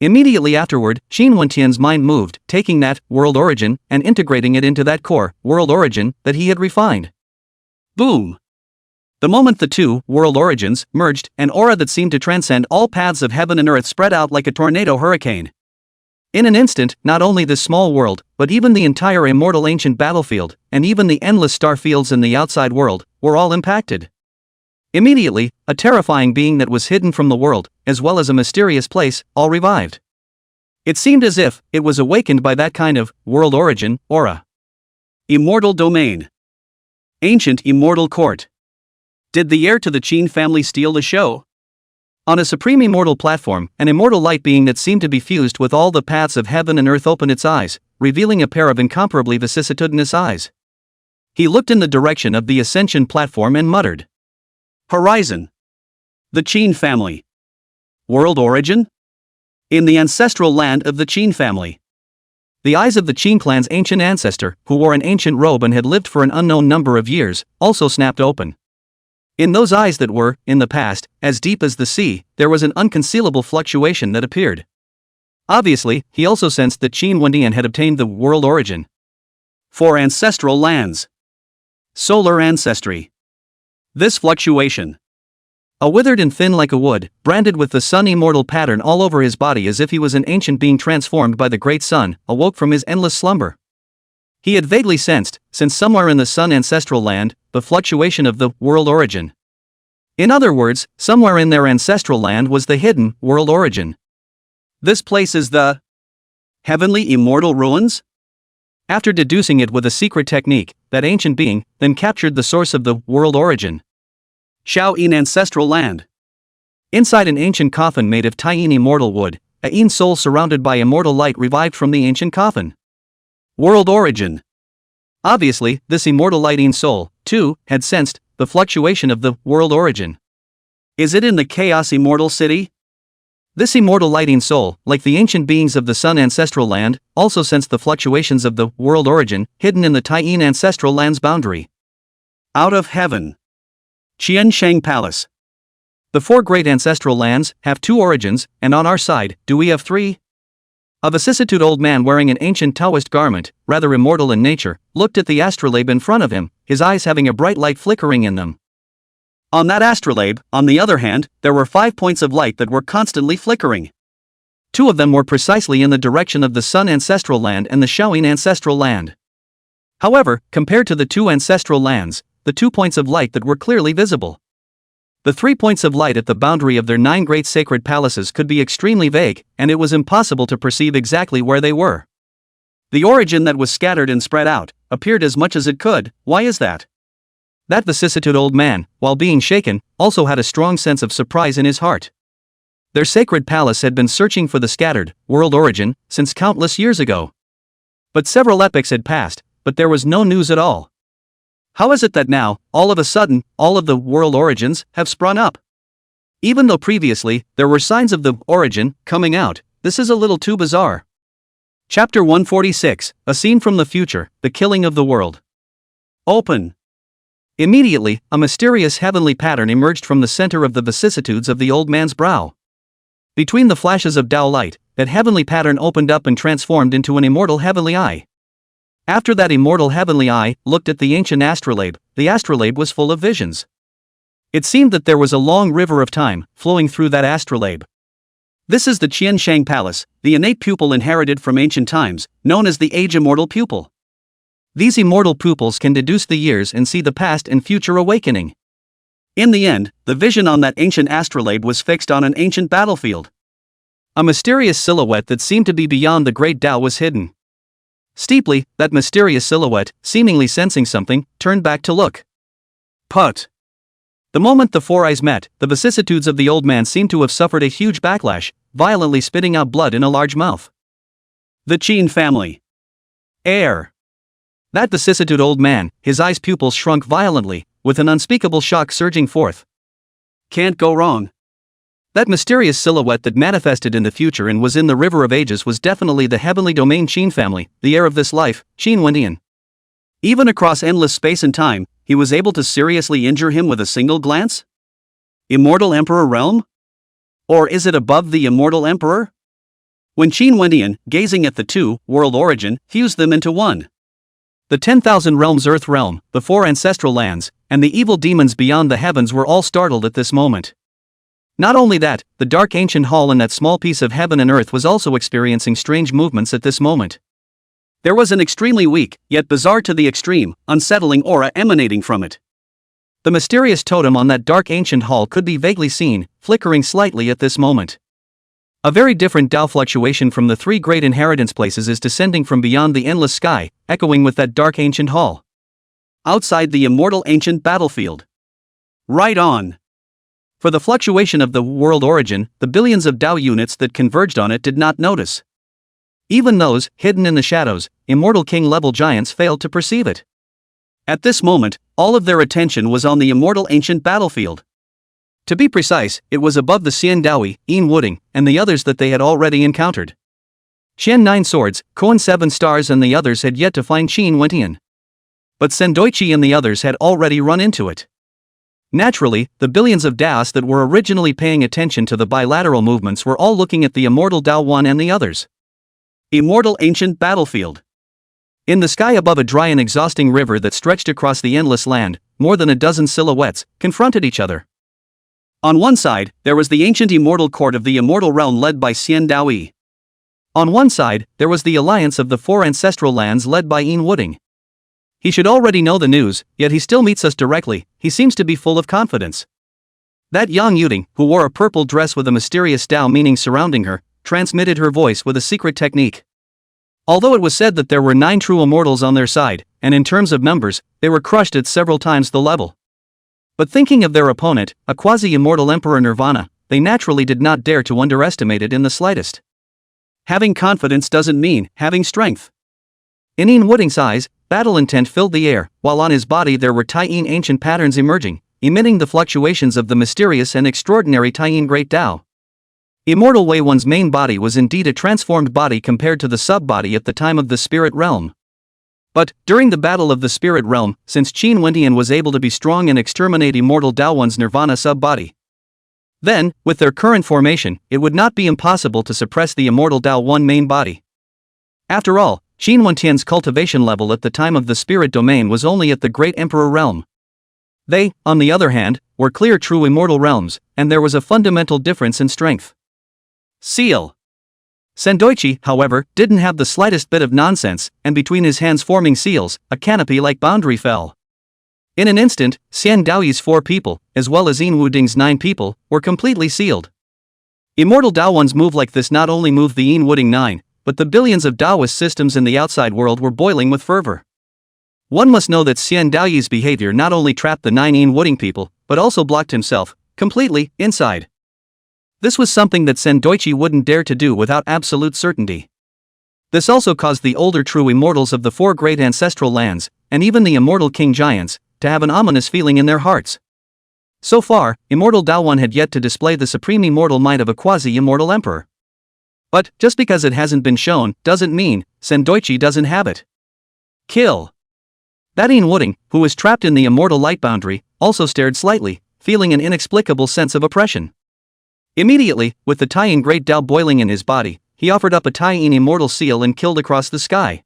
Immediately afterward, Qin Wendian's mind moved, taking that world origin and integrating it into that core world origin that he had refined. Boom! The moment the 2 world origins merged, an aura that seemed to transcend all paths of heaven and earth spread out like a tornado hurricane. In an instant, not only this small world, but even the entire immortal ancient battlefield, and even the endless star fields in the outside world, were all impacted. Immediately, a terrifying being that was hidden from the world, as well as a mysterious place, all revived. It seemed as if it was awakened by that kind of world origin aura. Immortal domain. Ancient immortal court. Did the heir to the Qin family steal the show? On a supreme immortal platform, an immortal light being that seemed to be fused with all the paths of heaven and earth opened its eyes, revealing a pair of incomparably vicissitudinous eyes. He looked in the direction of the ascension platform and muttered. Horizon. The Qin family. World origin? In the ancestral land of the Qin family. The eyes of the Qin clan's ancient ancestor, who wore an ancient robe and had lived for an unknown number of years, also snapped open. In those eyes that were, in the past, as deep as the sea, there was an unconcealable fluctuation that appeared. Obviously, he also sensed that Qin Wendian had obtained the world origin. 4 ancestral lands. Solar ancestry. This fluctuation. A withered and thin like a wood, branded with the sun immortal pattern all over his body as if he was an ancient being transformed by the great sun, awoke from his endless slumber. He had vaguely sensed, since somewhere in the sun ancestral land, the fluctuation of the world origin. In other words, somewhere in their ancestral land was the hidden world origin. This place is the heavenly immortal ruins? After deducing it with a secret technique, that ancient being then captured the source of the world origin. Xiao-in ancestral land. Inside an ancient coffin made of Tai-in immortal wood, a Yin soul surrounded by immortal light revived from the ancient coffin. World origin. Obviously, this immortal light Yin soul, too, had sensed the fluctuation of the world origin. Is it in the Chaos Immortal City? This immortal lighting soul, like the ancient beings of the sun ancestral land, also sensed the fluctuations of the world origin, hidden in the Tai-in ancestral land's boundary. Out of heaven. Qiansheng Palace. The four great ancestral lands have two origins, and on our side, do we have three? A vicissitude old man wearing an ancient Taoist garment, rather immortal in nature, looked at the astrolabe in front of him, his eyes having a bright light flickering in them. On that astrolabe, on the other hand, there were 5 points of light that were constantly flickering. 2 of them were precisely in the direction of the Sun ancestral land and the Xiaoyin ancestral land. However, compared to the 2 ancestral lands, the 2 points of light that were clearly visible. The 3 points of light at the boundary of their 9 great sacred palaces could be extremely vague, and it was impossible to perceive exactly where they were. The origin that was scattered and spread out appeared as much as it could. Why is that? That vicissitude old man, while being shaken, also had a strong sense of surprise in his heart. Their sacred palace had been searching for the scattered world origin since countless years ago. But several epochs had passed, but there was no news at all. How is it that now, all of a sudden, all of the world origins have sprung up? Even though previously, there were signs of the origin coming out, this is a little too bizarre. Chapter 146, A Scene from the Future, The Killing of the World. Open. Immediately, a mysterious heavenly pattern emerged from the center of the vicissitudes of the old man's brow. Between the flashes of Tao light, that heavenly pattern opened up and transformed into an immortal heavenly eye. After that immortal heavenly eye looked at the ancient astrolabe, the astrolabe was full of visions. It seemed that there was a long river of time flowing through that astrolabe. This is the Qiansheng Palace, the innate pupil inherited from ancient times, known as the age-immortal pupil. These immortal pupils can deduce the years and see the past and future awakening. In the end, the vision on that ancient astrolabe was fixed on an ancient battlefield. A mysterious silhouette that seemed to be beyond the great Tao was hidden. Steeply, that mysterious silhouette, seemingly sensing something, turned back to look. Put. The moment the four eyes met, the vicissitudes of the old man seemed to have suffered a huge backlash, violently spitting out blood in a large mouth. The Qin family. Heir. That vicissitude old man, his eyes pupils shrunk violently, with an unspeakable shock surging forth. Can't go wrong. That mysterious silhouette that manifested in the future and was in the River of Ages was definitely the heavenly domain Qin family, the heir of this life, Qin Wendian. Even across endless space and time, he was able to seriously injure him with a single glance? Immortal Emperor realm? Or is it above the immortal emperor? When Qin Wendian, gazing at the 2 world origin, fused them into one. The 10,000 realms Earth realm, the 4 ancestral lands, and the evil demons beyond the heavens were all startled at this moment. Not only that, the dark ancient hall in that small piece of heaven and earth was also experiencing strange movements at this moment. There was an extremely weak, yet bizarre to the extreme, unsettling aura emanating from it. The mysterious totem on that dark ancient hall could be vaguely seen, flickering slightly at this moment. A very different Tao fluctuation from the 3 great inheritance places is descending from beyond the endless sky, echoing with that dark ancient hall. Outside the immortal ancient battlefield. Right on. For the fluctuation of the world origin, the billions of Tao units that converged on it did not notice. Even those, hidden in the shadows, immortal king-level giants failed to perceive it. At this moment, all of their attention was on the immortal ancient battlefield. To be precise, it was above the Xian Daoi, Yin Wooding, and the others that they had already encountered. Xian 9 Swords, Koan 7 Stars and the others had yet to find Qin Wendian. But Sendoichi and the others had already run into it. Naturally, the billions of Daos that were originally paying attention to the bilateral movements were all looking at the immortal Tao One and the others. Immortal ancient battlefield. In the sky above a dry and exhausting river that stretched across the endless land, more than a dozen silhouettes confronted each other. On one side, there was the ancient immortal court of the immortal realm led by Xian Daoi. On one side, there was the alliance of the 4 ancestral lands led by Yin Wooding. He should already know the news, yet he still meets us directly. He seems to be full of confidence. That Yang Yuting, who wore a purple dress with a mysterious Tao meaning surrounding her, transmitted her voice with a secret technique. Although it was said that there were 9 true immortals on their side, and in terms of numbers, they were crushed at several times the level. But thinking of their opponent, a quasi-immortal Emperor Nirvana, they naturally did not dare to underestimate it in the slightest. Having confidence doesn't mean having strength. In Yin Wuting's eyes, battle intent filled the air, while on his body there were Tai-Yin ancient patterns emerging, emitting the fluctuations of the mysterious and extraordinary Tai-Yin Great Tao. Immortal Wei One's main body was indeed a transformed body compared to the sub-body at the time of the spirit realm. But, during the battle of the spirit realm, since Qin Wentian was able to be strong and exterminate Immortal Tao One's Nirvana sub-body, then, with their current formation, it would not be impossible to suppress the Immortal Tao One main body. After all, Qin Wentian's cultivation level at the time of the spirit domain was only at the Great Emperor realm. They, on the other hand, were clear true immortal realms, and there was a fundamental difference in strength. Seal. Sendoichi, however, didn't have the slightest bit of nonsense, and between his hands forming seals, a canopy-like boundary fell. In an instant, Xian Daoyi's 4 people, as well as Yin Wuding's 9 people, were completely sealed. Immortal Tao One's move like this not only moved the Yin Wuding 9, but the billions of Taoist systems in the outside world were boiling with fervor. One must know that Xian Daoyi's behavior not only trapped the 9 Yin Wuding people, but also blocked himself, completely, inside. This was something that Sendoichi wouldn't dare to do without absolute certainty. This also caused the older true immortals of the 4 great ancestral lands, and even the immortal king giants, to have an ominous feeling in their hearts. So far, Immortal Tao One had yet to display the supreme immortal might of a quasi-immortal emperor. But, just because it hasn't been shown, doesn't mean Sendoichi doesn't have it. Kill. That Yin Wuding, who was trapped in the immortal light boundary, also stared slightly, feeling an inexplicable sense of oppression. Immediately, with the Tai-Yin Great Tao boiling in his body, he offered up a Tai-Yin immortal seal and killed across the sky.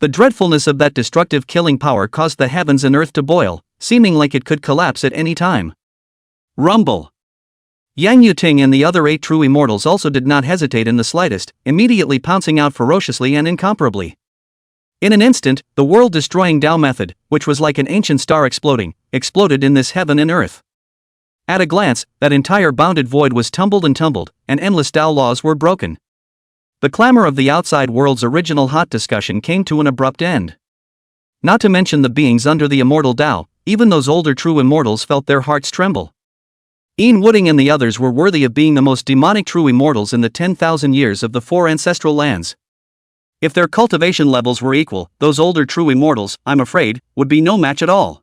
The dreadfulness of that destructive killing power caused the heavens and earth to boil, seeming like it could collapse at any time. Rumble. Yang Yuting and the other 8 true immortals also did not hesitate in the slightest, immediately pouncing out ferociously and incomparably. In an instant, the world-destroying Tao method, which was like an ancient star exploded in this heaven and earth. At a glance, that entire bounded void was tumbled, and endless Tao laws were broken. The clamor of the outside world's original hot discussion came to an abrupt end. Not to mention the beings under the immortal Tao, even those older true immortals felt their hearts tremble. Yin Wuding and the others were worthy of being the most demonic true immortals in the 10,000 years of the 4 ancestral lands. If their cultivation levels were equal, those older true immortals, I'm afraid, would be no match at all.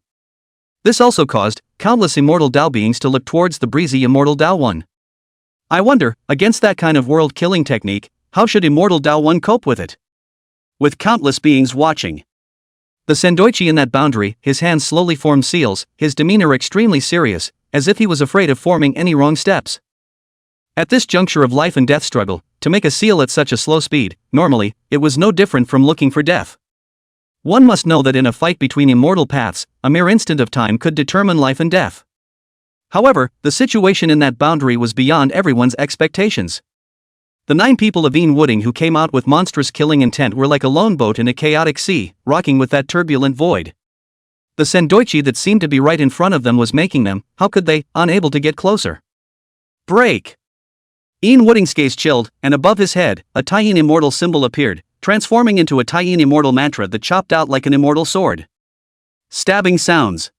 This also caused countless immortal Tao beings to look towards the breezy Immortal Tao One. I wonder, against that kind of world-killing technique, how should Immortal Tao One cope with it? With countless beings watching. The Sendoichi in that boundary, his hands slowly formed seals, his demeanor extremely serious, as if he was afraid of forming any wrong steps. At this juncture of life and death struggle, to make a seal at such a slow speed, normally, it was no different from looking for death. One must know that in a fight between immortal paths, a mere instant of time could determine life and death. However, the situation in that boundary was beyond everyone's expectations. The 9 people of Yin Wuding who came out with monstrous killing intent were like a lone boat in a chaotic sea, rocking with that turbulent void. The Sendoichi that seemed to be right in front of them was making them, how could they, unable to get closer? Break! Yin Wuding's gaze chilled, and above his head, a Tai-Yin immortal symbol appeared, transforming into a Tai-Yin immortal mantra that chopped out like an immortal sword. Stabbing sounds.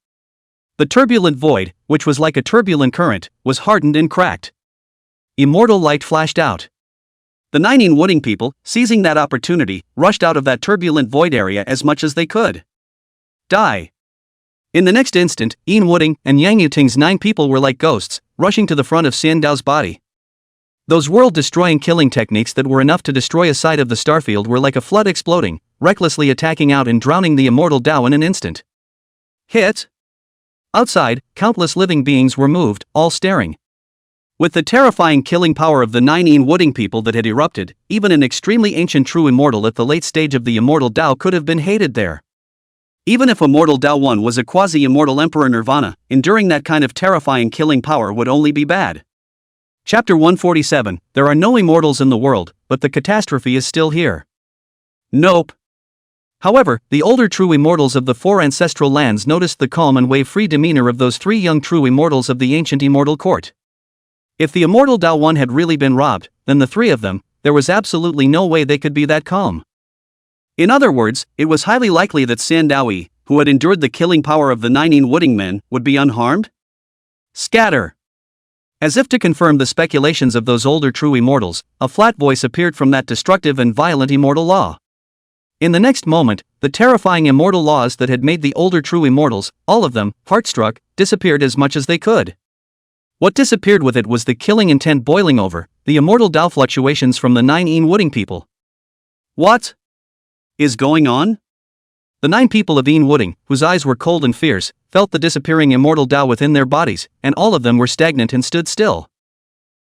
The turbulent void, which was like a turbulent current, was hardened and cracked. Immortal light flashed out. The 9 Yin Wuding people, seizing that opportunity, rushed out of that turbulent void area as much as they could. Die. In the next instant, Yin Wuding and Yang Yuting's 9 people were like ghosts, rushing to the front of Xian Dao's body. Those world-destroying killing techniques that were enough to destroy a side of the starfield were like a flood exploding, recklessly attacking out and drowning the immortal Tao in an instant. Hit! Outside, countless living beings were moved, all staring. With the terrifying killing power of the 9 Yin Wuding people that had erupted, even an extremely ancient true immortal at the late stage of the immortal Tao could have been hated there. Even if Immortal Tao One was a quasi-immortal Emperor Nirvana, enduring that kind of terrifying killing power would only be bad. Chapter 147, There are no immortals in the world, but the catastrophe is still here. Nope. However, the older true immortals of the four ancestral lands noticed the calm and wave-free demeanor of those three young true immortals of the ancient immortal court. If the immortal Dao One had really been robbed, then the three of them, there was absolutely no way they could be that calm. In other words, it was highly likely that San Daoyi, who had endured the killing power of the 9 Wooding men, would be unharmed? Scatter! As if to confirm the speculations of those older true immortals, a flat voice appeared from that destructive and violent immortal law. In the next moment, the terrifying immortal laws that had made the older true immortals, all of them, heart-struck, disappeared as much as they could. What disappeared with it was the killing intent boiling over, the immortal Dao fluctuations from the 9 Wooding people. What is going on? The 9 people of Wooding, whose eyes were cold and fierce, felt the disappearing immortal Dao within their bodies, and all of them were stagnant and stood still.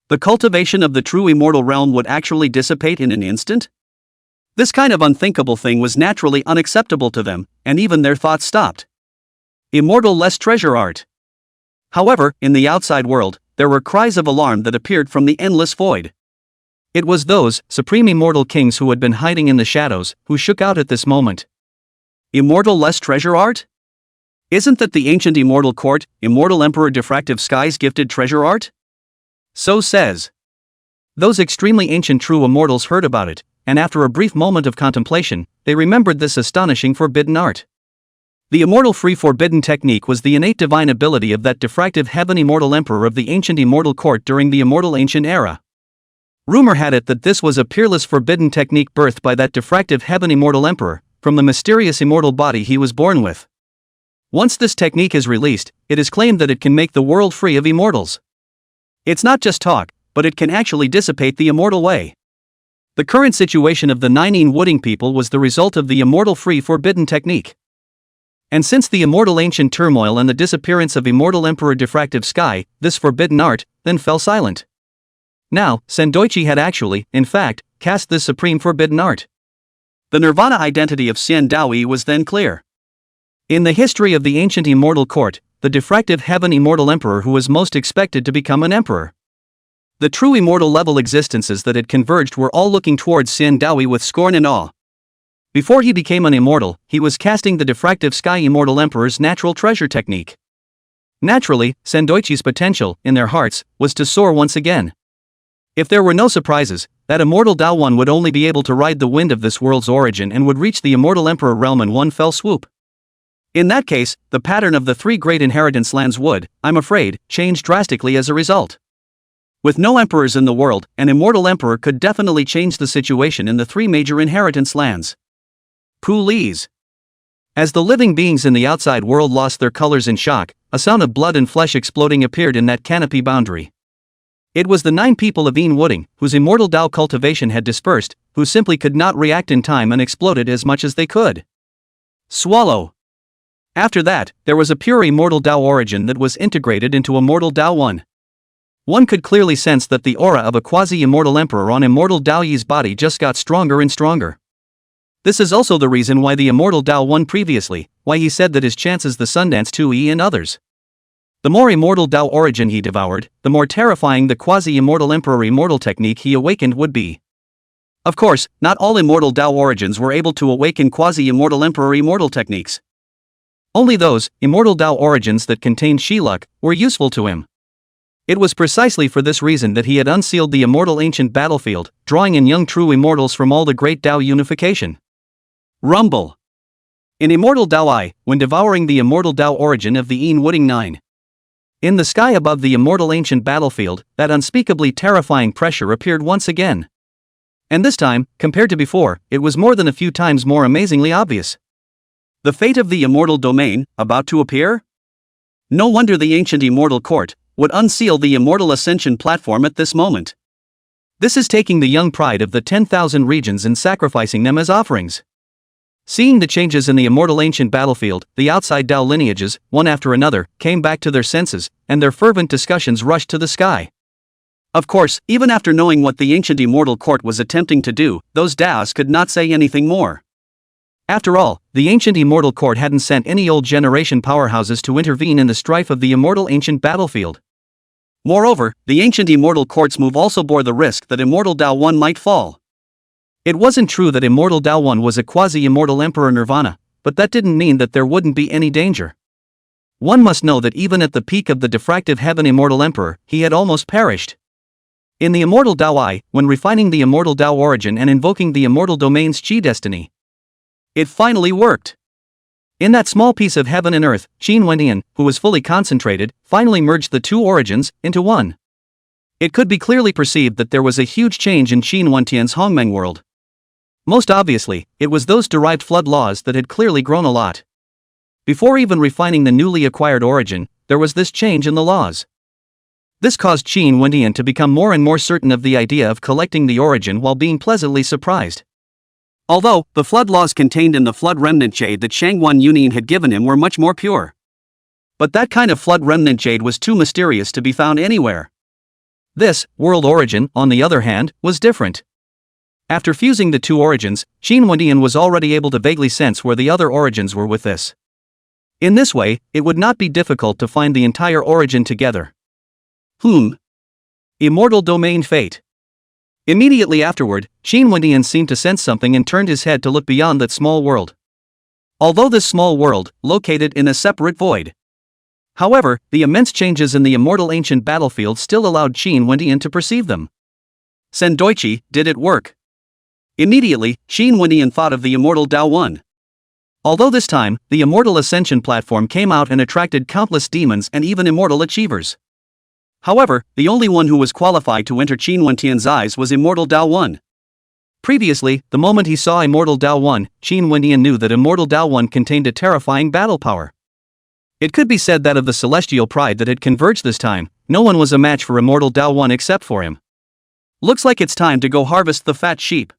The cultivation of the true immortal realm would actually dissipate in an instant? This kind of unthinkable thing was naturally unacceptable to them, and even their thoughts stopped. Immortal less treasure art. However, in the outside world, there were cries of alarm that appeared from the endless void. It was those supreme immortal kings who had been hiding in the shadows, who shook out at this moment. Immortal less treasure art? Isn't that the ancient immortal court, immortal emperor diffractive skies gifted treasure art? So says. Those extremely ancient true immortals heard about it, and after a brief moment of contemplation, they remembered this astonishing forbidden art. The immortal free forbidden technique was the innate divine ability of that diffractive heaven immortal emperor of the ancient immortal court during the immortal ancient era. Rumor had it that this was a peerless forbidden technique birthed by that diffractive heaven immortal emperor, from the mysterious immortal body he was born with. Once this technique is released, it is claimed that it can make the world free of immortals. It's not just talk, but it can actually dissipate the immortal way. The current situation of the 9 Wooding people was the result of the immortal free forbidden technique. And since the immortal ancient turmoil and the disappearance of immortal emperor diffractive sky, this forbidden art, then fell silent. Now, Sendoichi had actually, in fact, cast this supreme forbidden art. The nirvana identity of San Daoyi was then clear. In the history of the ancient immortal court, the diffractive heaven immortal emperor who was most expected to become an emperor. The true immortal level existences that had converged were all looking towards San Daoyi with scorn and awe. Before he became an immortal, he was casting the diffractive sky immortal emperor's natural treasure technique. Naturally, Sendoichi's potential, in their hearts, was to soar once again. If there were no surprises, that immortal Dao One would only be able to ride the wind of this world's origin and would reach the immortal emperor realm in one fell swoop. In that case, the pattern of the 3 great inheritance lands would, I'm afraid, change drastically as a result. With no emperors in the world, an immortal emperor could definitely change the situation in the 3 major inheritance lands. Please. As the living beings in the outside world lost their colors in shock, a sound of blood and flesh exploding appeared in that canopy boundary. It was the 9 people of Wooding, whose immortal Dao cultivation had dispersed, who simply could not react in time and exploded as much as they could. Swallow. After that, there was a pure immortal Dao origin that was integrated into immortal Dao One. One could clearly sense that the aura of a quasi-immortal emperor on immortal Dao Yi's body just got stronger and stronger. This is also the reason why the immortal Dao won previously, why he said that his chances the Sundance 2E and others. The more immortal Dao origin he devoured, the more terrifying the quasi-immortal emperor immortal technique he awakened would be. Of course, not all immortal Dao origins were able to awaken quasi-immortal emperor immortal techniques. Only those immortal Dao origins that contained Shiluk were useful to him. It was precisely for this reason that he had unsealed the immortal ancient battlefield, drawing in young true immortals from all the great Dao unification. Rumble. In immortal Dao I, when devouring the immortal Dao origin of the Wooding 9. In the sky above the immortal ancient battlefield, that unspeakably terrifying pressure appeared once again. And this time, compared to before, it was more than a few times more amazingly obvious. The fate of the immortal domain, about to appear? No wonder the ancient immortal court would unseal the immortal ascension platform at this moment. This is taking the young pride of the 10,000 regions and sacrificing them as offerings. Seeing the changes in the immortal ancient battlefield, the outside Dao lineages, one after another, came back to their senses, and their fervent discussions rushed to the sky. Of course, even after knowing what the ancient immortal court was attempting to do, those Daos could not say anything more. After all, the ancient immortal court hadn't sent any old generation powerhouses to intervene in the strife of the immortal ancient battlefield. Moreover, the ancient immortal court's move also bore the risk that immortal Dao One might fall. It wasn't true that Immortal Dao 1 was a quasi-immortal Emperor Nirvana, but that didn't mean that there wouldn't be any danger. One must know that even at the peak of the diffractive heaven Immortal Emperor, he had almost perished. In the Immortal Dao I, when refining the Immortal Dao origin and invoking the Immortal Domain's Qi destiny, it finally worked. In that small piece of heaven and earth, Qin Wendian, who was fully concentrated, finally merged the two origins into one. It could be clearly perceived that there was a huge change in Qin Wentian's Hongmeng world. Most obviously, it was those derived flood laws that had clearly grown a lot. Before even refining the newly acquired origin, there was this change in the laws. This caused Qin Wendian to become more and more certain of the idea of collecting the origin while being pleasantly surprised. Although, the flood laws contained in the flood remnant jade that Shangguan Yunin had given him were much more pure. But that kind of flood remnant jade was too mysterious to be found anywhere. This, world origin, on the other hand, was different. After fusing the two origins, Qin Wendian was already able to vaguely sense where the other origins were with this. In this way, it would not be difficult to find the entire origin together. Immortal Domain Fate. Immediately afterward, Qin Wendian seemed to sense something and turned his head to look beyond that small world. Although this small world, located in a separate void. However, the immense changes in the immortal ancient battlefield still allowed Qin Wendian to perceive them. Sendoichi, did it work? Immediately, Qin Wendian thought of the Immortal Dao 1. Although this time, the Immortal Ascension platform came out and attracted countless demons and even immortal achievers. However, the only one who was qualified to enter Qin Wendian's eyes was Immortal Dao 1. Previously, the moment he saw Immortal Dao 1, Qin Wendian knew that Immortal Dao 1 contained a terrifying battle power. It could be said that of the celestial pride that had converged this time, no one was a match for Immortal Dao 1 except for him. Looks like it's time to go harvest the fat sheep.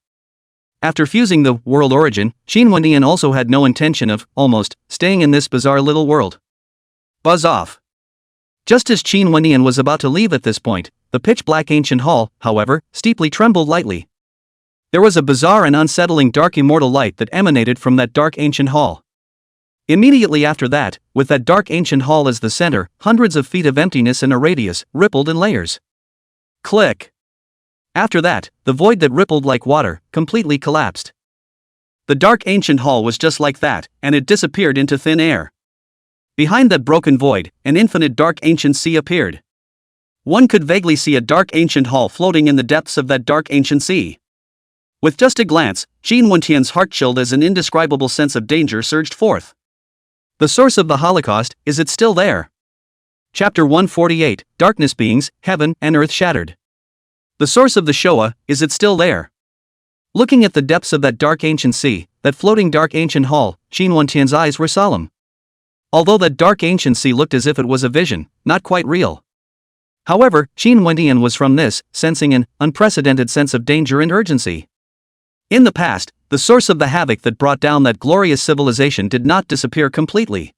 After fusing the world origin, Qin Wendian also had no intention of, almost, staying in this bizarre little world. Buzz off. Just as Qin Wendian was about to leave at this point, the pitch-black ancient hall, however, steeply trembled lightly. There was a bizarre and unsettling dark immortal light that emanated from that dark ancient hall. Immediately after that, with that dark ancient hall as the center, hundreds of feet of emptiness in a radius rippled in layers. Click. After that, the void that rippled like water completely collapsed. The dark ancient hall was just like that, and it disappeared into thin air. Behind that broken void, an infinite dark ancient sea appeared. One could vaguely see a dark ancient hall floating in the depths of that dark ancient sea. With just a glance, Qin Wendian's heart chilled as an indescribable sense of danger surged forth. The source of the Holocaust, is it still there? Chapter 148, Darkness Beings, Heaven and Earth Shattered. The source of the Showa, is it still there? Looking at the depths of that dark ancient sea, that floating dark ancient hall, Qin Wendian's eyes were solemn. Although that dark ancient sea looked as if it was a vision, not quite real. However, Qin Wendian was from this, sensing an unprecedented sense of danger and urgency. In the past, the source of the havoc that brought down that glorious civilization did not disappear completely.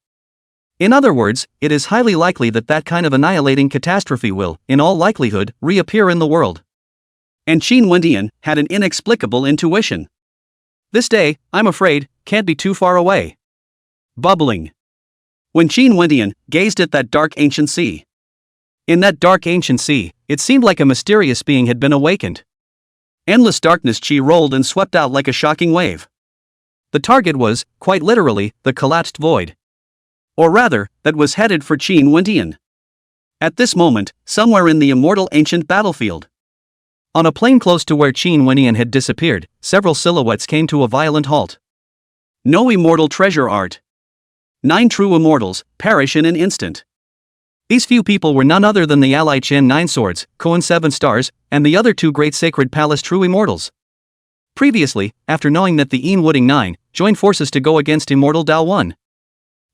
In other words, it is highly likely that that kind of annihilating catastrophe will, in all likelihood, reappear in the world. And Qin Wendian had an inexplicable intuition. This day, I'm afraid, can't be too far away. Bubbling. When Qin Wendian gazed at that dark ancient sea. In that dark ancient sea, it seemed like a mysterious being had been awakened. Endless darkness Qi rolled and swept out like a shocking wave. The target was, quite literally, the collapsed void. Or rather, that was headed for Qin Wendian. At this moment, somewhere in the immortal ancient battlefield. On a plain close to where Qin Wendian had disappeared, several silhouettes came to a violent halt. No immortal treasure art. 9 true immortals perish in an instant. These few people were none other than the Ally Chen 9 Swords, Koan 7 Stars, and the other 2 Great Sacred Palace true immortals. Previously, after knowing that the Yin Wooding 9 joined forces to go against Immortal Dao 1,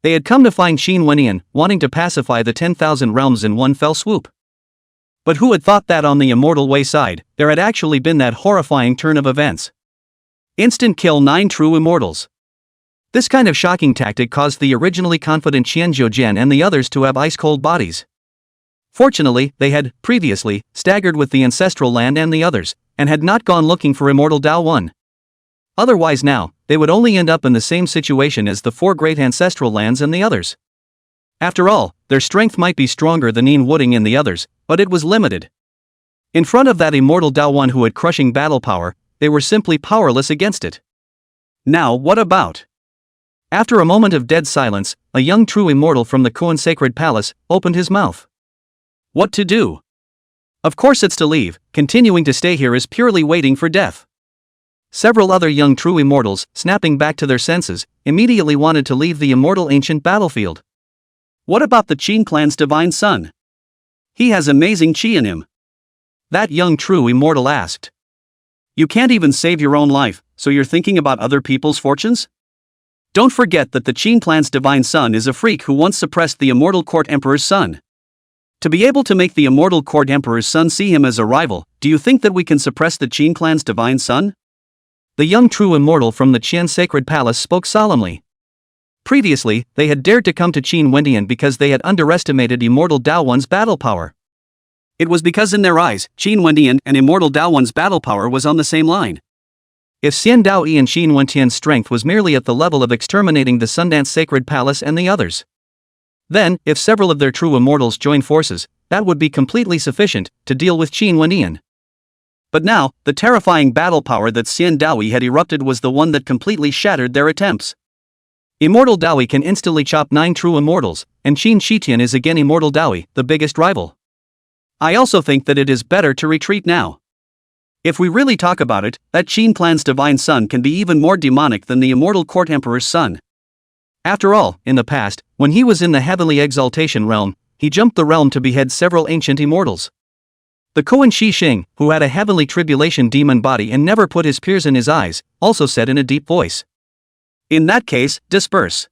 they had come to find Qin Wendian, wanting to pacify the 10,000 realms in one fell swoop. But who had thought that on the Immortal Way side, there had actually been that horrifying turn of events? Instant kill 9 true immortals. This kind of shocking tactic caused the originally confident Qian Zhoujian and the others to have ice-cold bodies. Fortunately, they had, previously, staggered with the ancestral land and the others, and had not gone looking for Immortal Dao 1. Otherwise now, they would only end up in the same situation as the 4 great ancestral lands and the others. After all, their strength might be stronger than Yin Wooding and the others, but it was limited. In front of that Immortal Dao 1 who had crushing battle power, they were simply powerless against it. Now what about? After a moment of dead silence, a young true immortal from the Koan sacred palace opened his mouth. What to do? Of course it's to leave. Continuing to stay here is purely waiting for death. Several other young true immortals, snapping back to their senses, immediately wanted to leave the immortal ancient battlefield. What about the Qin clan's divine son? He has amazing chi in him. That young true immortal asked. You can't even save your own life, so you're thinking about other people's fortunes? Don't forget that the Qin clan's divine son is a freak who once suppressed the immortal court emperor's son. To be able to make the immortal court emperor's son see him as a rival, do you think that we can suppress the Qin clan's divine son? The young true immortal from the Qian sacred palace spoke solemnly. Previously, they had dared to come to Qin Wendian because they had underestimated immortal Daowan's battle power. It was because in their eyes, Qin Wendian and immortal Daowan's battle power was on the same line. If Xian Daoyi and Qin Wentian's strength was merely at the level of exterminating the Sundance sacred palace and the others, then, if several of their true immortals joined forces, that would be completely sufficient to deal with Qin Wendian. But now, the terrifying battle power that Xian Daoyi had erupted was the one that completely shattered their attempts. Immortal Daoyi can instantly chop 9 true immortals, and Qin Shitian is again Immortal Daoyi, the biggest rival. I also think that it is better to retreat now. If we really talk about it, that Qin clan's divine son can be even more demonic than the immortal court emperor's son. After all, in the past, when he was in the heavenly exaltation realm, he jumped the realm to behead several ancient immortals. The Koan Shi Xing, who had a heavenly tribulation demon body and never put his peers in his eyes, also said in a deep voice. In that case, disperse.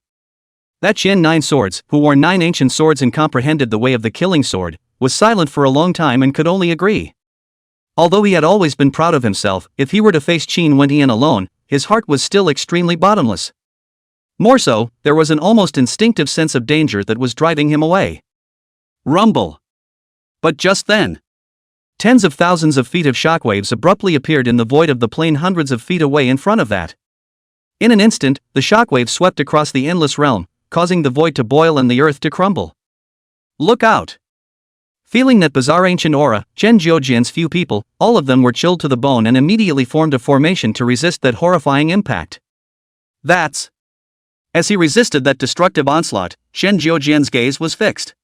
That Qian 9 Swords, who wore 9 ancient swords and comprehended the way of the killing sword, was silent for a long time and could only agree. Although he had always been proud of himself, if he were to face Qin Wendian alone, his heart was still extremely bottomless. More so, there was an almost instinctive sense of danger that was driving him away. Rumble. But just then, tens of thousands of feet of shockwaves abruptly appeared in the void of the plain hundreds of feet away in front of that. In an instant, the shockwaves swept across the endless realm, causing the void to boil and the earth to crumble. Look out! Feeling that bizarre ancient aura, Chen Jiujian's few people, all of them were chilled to the bone and immediately formed a formation to resist that horrifying impact. That's... As he resisted that destructive onslaught, Shen Jiujian's gaze was fixed.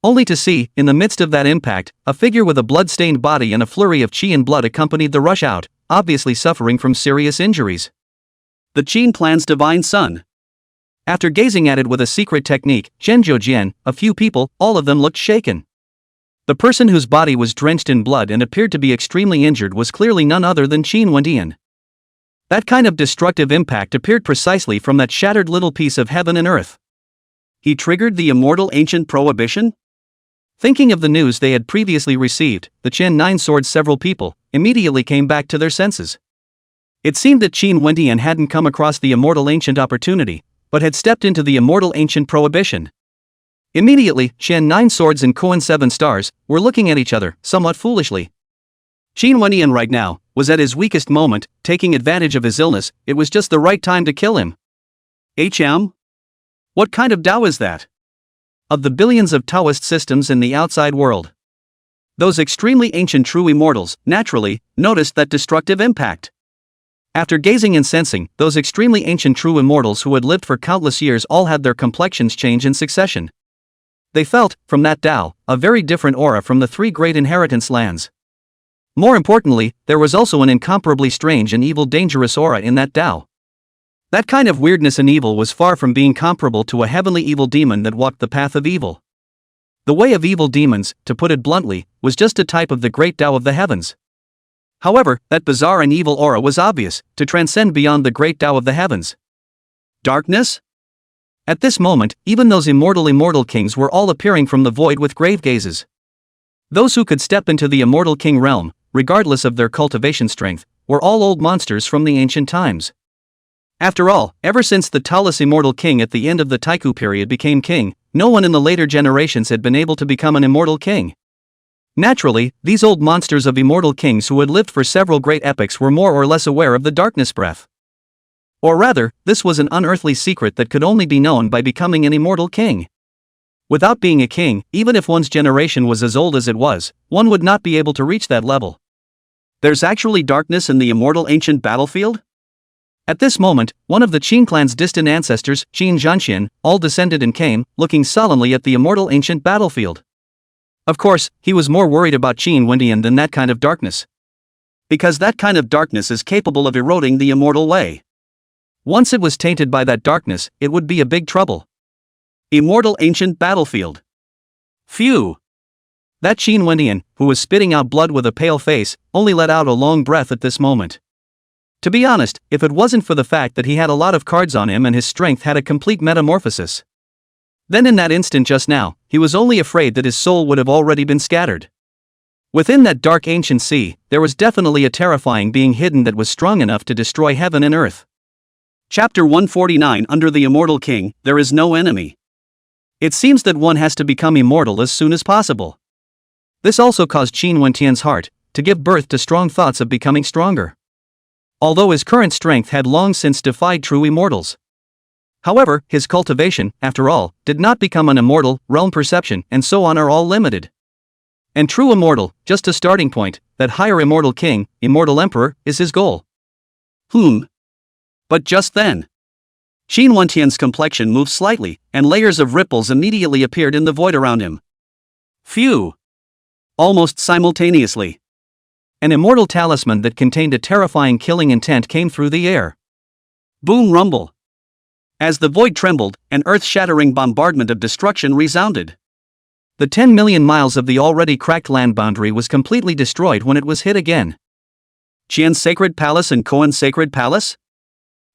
Only to see, in the midst of that impact, a figure with a blood-stained body and a flurry of qi and blood accompanied the rush out, obviously suffering from serious injuries. The Qin clan's divine son. After gazing at it with a secret technique, Shen Jiujian, a few people, all of them looked shaken. The person whose body was drenched in blood and appeared to be extremely injured was clearly none other than Qin Wendian. That kind of destructive impact appeared precisely from that shattered little piece of heaven and earth. He triggered the immortal ancient prohibition? Thinking of the news they had previously received, the Qian 9 Swords several people immediately came back to their senses. It seemed that Qin Wendian hadn't come across the immortal ancient opportunity, but had stepped into the immortal ancient prohibition. Immediately, Qian 9 Swords and Koan 7 Stars were looking at each other, somewhat foolishly. Qin Wendian right now was at his weakest moment, taking advantage of his illness. It was just the right time to kill him. What kind of Tao is that? Of the billions of Taoist systems in the outside world, those extremely ancient true immortals, naturally, noticed that destructive impact. After gazing and sensing, those extremely ancient true immortals who had lived for countless years all had their complexions change in succession. They felt, from that Tao, a very different aura from the 3 great inheritance lands. More importantly, there was also an incomparably strange and evil dangerous aura in that Tao. That kind of weirdness and evil was far from being comparable to a heavenly evil demon that walked the path of evil. The way of evil demons, to put it bluntly, was just a type of the great Tao of the heavens. However, that bizarre and evil aura was obvious, to transcend beyond the great Tao of the heavens. Darkness? At this moment, even those immortal kings were all appearing from the void with grave gazes. Those who could step into the immortal king realm, regardless of their cultivation strength, were all old monsters from the ancient times. After all, ever since the Taoist immortal king at the end of the Taiku period became king, no one in the later generations had been able to become an immortal king. Naturally, these old monsters of immortal kings who had lived for several great epochs were more or less aware of the darkness breath. Or rather, this was an unearthly secret that could only be known by becoming an immortal king. Without being a king, even if one's generation was as old as it was, one would not be able to reach that level. There's actually darkness in the immortal ancient battlefield? At this moment, one of the Qin clan's distant ancestors, Qin Zhanxian, all descended and came, looking sullenly at the immortal ancient battlefield. Of course, he was more worried about Qin Wendian than that kind of darkness. Because that kind of darkness is capable of eroding the immortal way. Once it was tainted by that darkness, it would be a big trouble. Immortal ancient battlefield. Phew! That Qin Wendian, who was spitting out blood with a pale face, only let out a long breath at this moment. To be honest, if it wasn't for the fact that he had a lot of cards on him and his strength had a complete metamorphosis. Then in that instant just now, he was only afraid that his soul would have already been scattered. Within that dark ancient sea, there was definitely a terrifying being hidden that was strong enough to destroy heaven and earth. Chapter 149. Under the Immortal King, there is no enemy. It seems that one has to become immortal as soon as possible. This also caused Qin Wendian's heart to give birth to strong thoughts of becoming stronger. Although his current strength had long since defied true immortals. However, his cultivation, after all, did not become an immortal, realm perception, and so on are all limited. And true immortal, just a starting point, that higher immortal king, immortal emperor, is his goal. But just then, Qin Wendian's complexion moved slightly, and layers of ripples immediately appeared in the void around him. Phew! Almost simultaneously. An immortal talisman that contained a terrifying killing intent came through the air. Boom rumble. As the void trembled, an earth-shattering bombardment of destruction resounded. The 10 million miles of the already cracked land boundary was completely destroyed when it was hit again. Qian's Sacred Palace and Koan's Sacred Palace?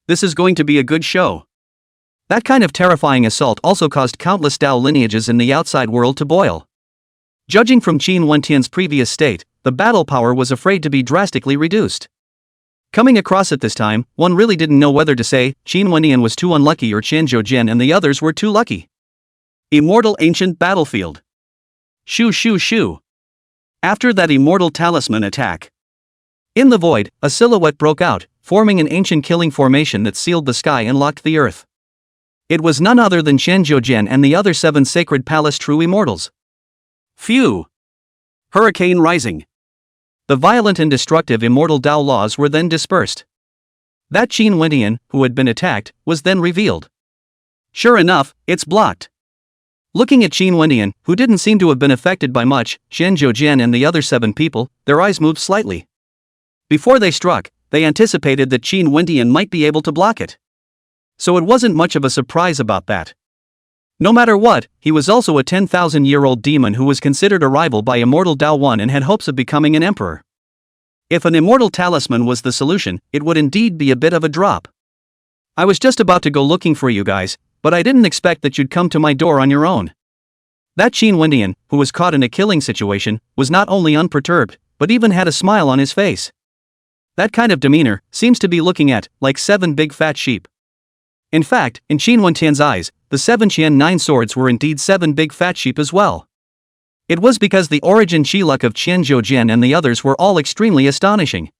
This is going to be a good show. That kind of terrifying assault also caused countless Dao lineages in the outside world to boil. Judging from Qin Wendian's previous state, the battle power was afraid to be drastically reduced. Coming across at this time, one really didn't know whether to say Qin Wendian was too unlucky or Qian Zhoujian and the others were too lucky. Immortal ancient battlefield. Shoo shoo shoo. After that immortal talisman attack, in the void, a silhouette broke out, forming an ancient killing formation that sealed the sky and locked the earth. It was none other than Qian Zhoujian and the other 7 Sacred Palace true immortals. Phew! Hurricane rising. The violent and destructive immortal Dao laws were then dispersed. That Qin Wendian, who had been attacked, was then revealed. Sure enough, it's blocked. Looking at Qin Wendian, who didn't seem to have been affected by much, Qian Zhoujian and the other 7 people, their eyes moved slightly. Before they struck, they anticipated that Qin Wendian might be able to block it. So it wasn't much of a surprise about that. No matter what, he was also a 10,000-year-old demon who was considered a rival by immortal Dao 1 and had hopes of becoming an emperor. If an immortal talisman was the solution, it would indeed be a bit of a drop. I was just about to go looking for you guys, but I didn't expect that you'd come to my door on your own. That Qin Wendian, who was caught in a killing situation, was not only unperturbed, but even had a smile on his face. That kind of demeanor seems to be looking at, like 7 big fat sheep. In fact, in Qin Wendian's eyes, the 7 Qian 9 swords were indeed 7 big fat sheep as well. It was because the origin chi luck of Qian Zhoujian and the others were all extremely astonishing.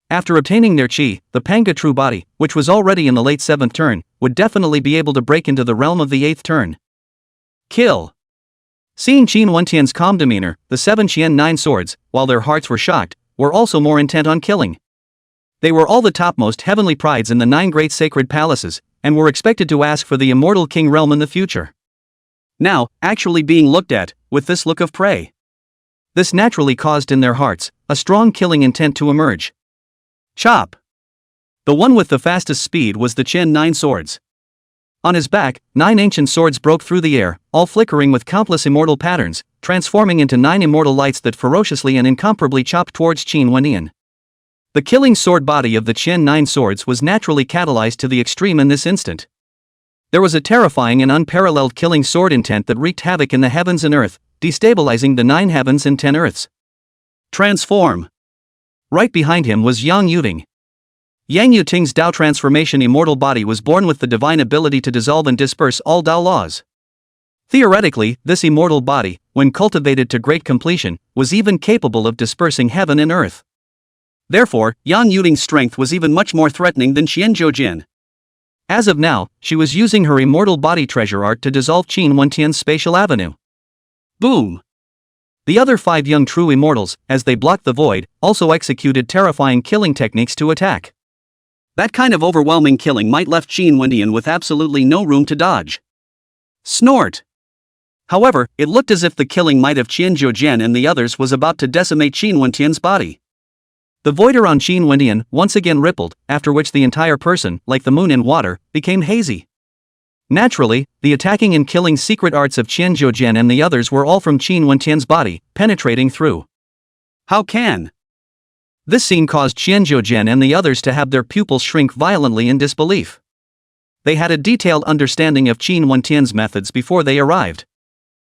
After obtaining their chi, the Panga true body, which was already in the late 7th turn, would definitely be able to break into the realm of the 8th turn. Kill. Seeing Qin Wendian's calm demeanor, the 7 Qian 9 swords, while their hearts were shocked, were also more intent on killing. They were all the topmost heavenly prides in the 9 great sacred palaces, and were expected to ask for the immortal king realm in the future. Now, actually being looked at, with this look of prey. This naturally caused in their hearts a strong killing intent to emerge. Chop! The one with the fastest speed was the Qian 9 swords. On his back, 9 ancient swords broke through the air, all flickering with countless immortal patterns, transforming into 9 immortal lights that ferociously and incomparably chopped towards Qin Wendian. The killing sword body of the Qian 9 swords was naturally catalyzed to the extreme in this instant. There was a terrifying and unparalleled killing sword intent that wreaked havoc in the heavens and earth, destabilizing the 9 heavens and 10 earths. Transform! Right behind him was Yang Yuting. Yang Yuting's Dao transformation immortal body was born with the divine ability to dissolve and disperse all Dao laws. Theoretically, this immortal body, when cultivated to great completion, was even capable of dispersing heaven and earth. Therefore, Yang Yuting's strength was even much more threatening than Qian Zhoujian. As of now, she was using her immortal body treasure art to dissolve Qin Wendian's spatial avenue. Boom! The other 5 young true immortals, as they blocked the void, also executed terrifying killing techniques to attack. That kind of overwhelming killing might left Qin Wendian with absolutely no room to dodge. Snort! However, it looked as if the killing might of Qian Zhuojian and the others was about to decimate Qin Wendian's body. The void around Qin Wendian once again rippled, after which the entire person, like the moon in water, became hazy. Naturally, the attacking and killing secret arts of Qian Zhuojian and the others were all from Qin Wendian's body, penetrating through. How can? This scene caused Qian Zhuojian and the others to have their pupils shrink violently in disbelief. They had a detailed understanding of Qin Wendian's methods before they arrived.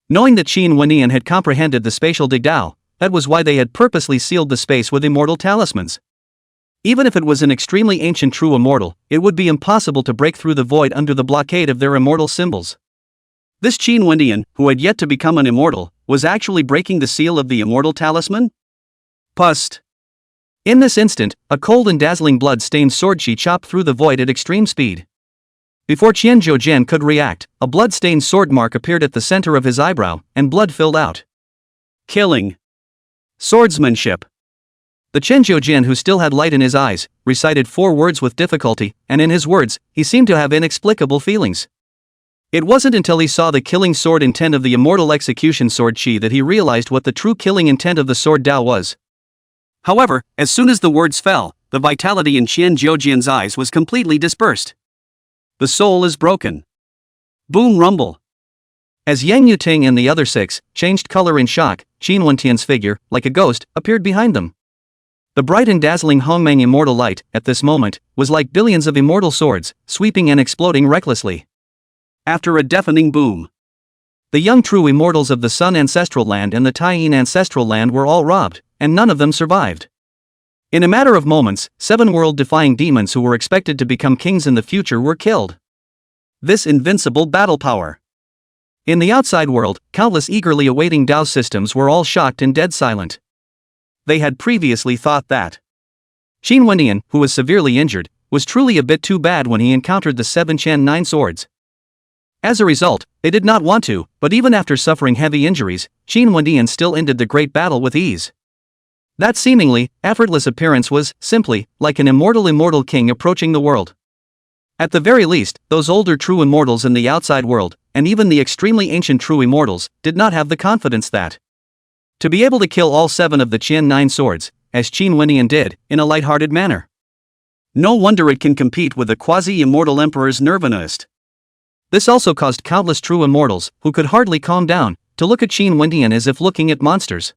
Knowing that Qin Wendian had comprehended the spatial digdao, that was why they had purposely sealed the space with immortal talismans. Even if it was an extremely ancient true immortal, it would be impossible to break through the void under the blockade of their immortal symbols. This Qin Wendian, who had yet to become an immortal, was actually breaking the seal of the immortal talisman? Pust. In this instant, a cold and dazzling blood-stained sword chi chopped through the void at extreme speed. Before Qian Zhuojian could react, a blood-stained sword mark appeared at the center of his eyebrow, and blood filled out. Killing. Swordsmanship. The Qian Zhuojian, who still had light in his eyes, recited 4 words with difficulty, and in his words, he seemed to have inexplicable feelings. It wasn't until he saw the killing sword intent of the immortal execution sword chi that he realized what the true killing intent of the sword Dao was. However, as soon as the words fell, the vitality in Qian Zhuojian's eyes was completely dispersed. The soul is broken. Boom rumble. As Yang Yuting and the other 6 changed color in shock, Qin Wendian's figure, like a ghost, appeared behind them. The bright and dazzling Hongmeng immortal light, at this moment, was like billions of immortal swords, sweeping and exploding recklessly. After a deafening boom, the young true immortals of the Sun Ancestral Land and the Taiyin Ancestral Land were all robbed, and none of them survived. In a matter of moments, 7 world-defying demons who were expected to become kings in the future were killed. This invincible battle power. In the outside world, countless eagerly awaiting Dao systems were all shocked and dead silent. They had previously thought that Qin Wendian, who was severely injured, was truly a bit too bad when he encountered the 7 Qian 9 swords. As a result, they did not want to, but even after suffering heavy injuries, Qin Wendian still ended the great battle with ease. That seemingly effortless appearance was, simply, like an immortal king approaching the world. At the very least, those older true immortals in the outside world, and even the extremely ancient true immortals, did not have the confidence that to be able to kill all 7 of the Qian 9 swords, as Qin Wendian did, in a light-hearted manner. No wonder it can compete with the quasi-immortal emperor's Nirvanaist. This also caused countless true immortals, who could hardly calm down, to look at Qin Wendian as if looking at monsters.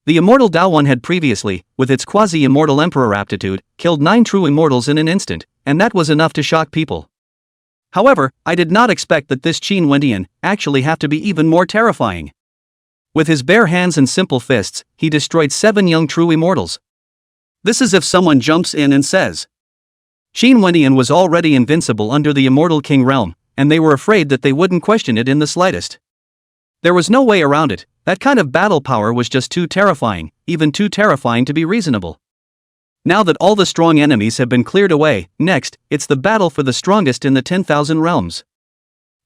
The immortal Dao One had previously, with its quasi-immortal emperor aptitude, killed 9 true immortals in an instant, and that was enough to shock people. However, I did not expect that this Qin Wendian actually have to be even more terrifying. With his bare hands and simple fists, he destroyed 7 young true immortals. This is if someone jumps in and says Qin Wendian was already invincible under the immortal king realm, and they were afraid that they wouldn't question it in the slightest. There was no way around it. That kind of battle power was just too terrifying, even too terrifying to be reasonable. Now that all the strong enemies have been cleared away, next, it's the battle for the strongest in the 10,000 realms.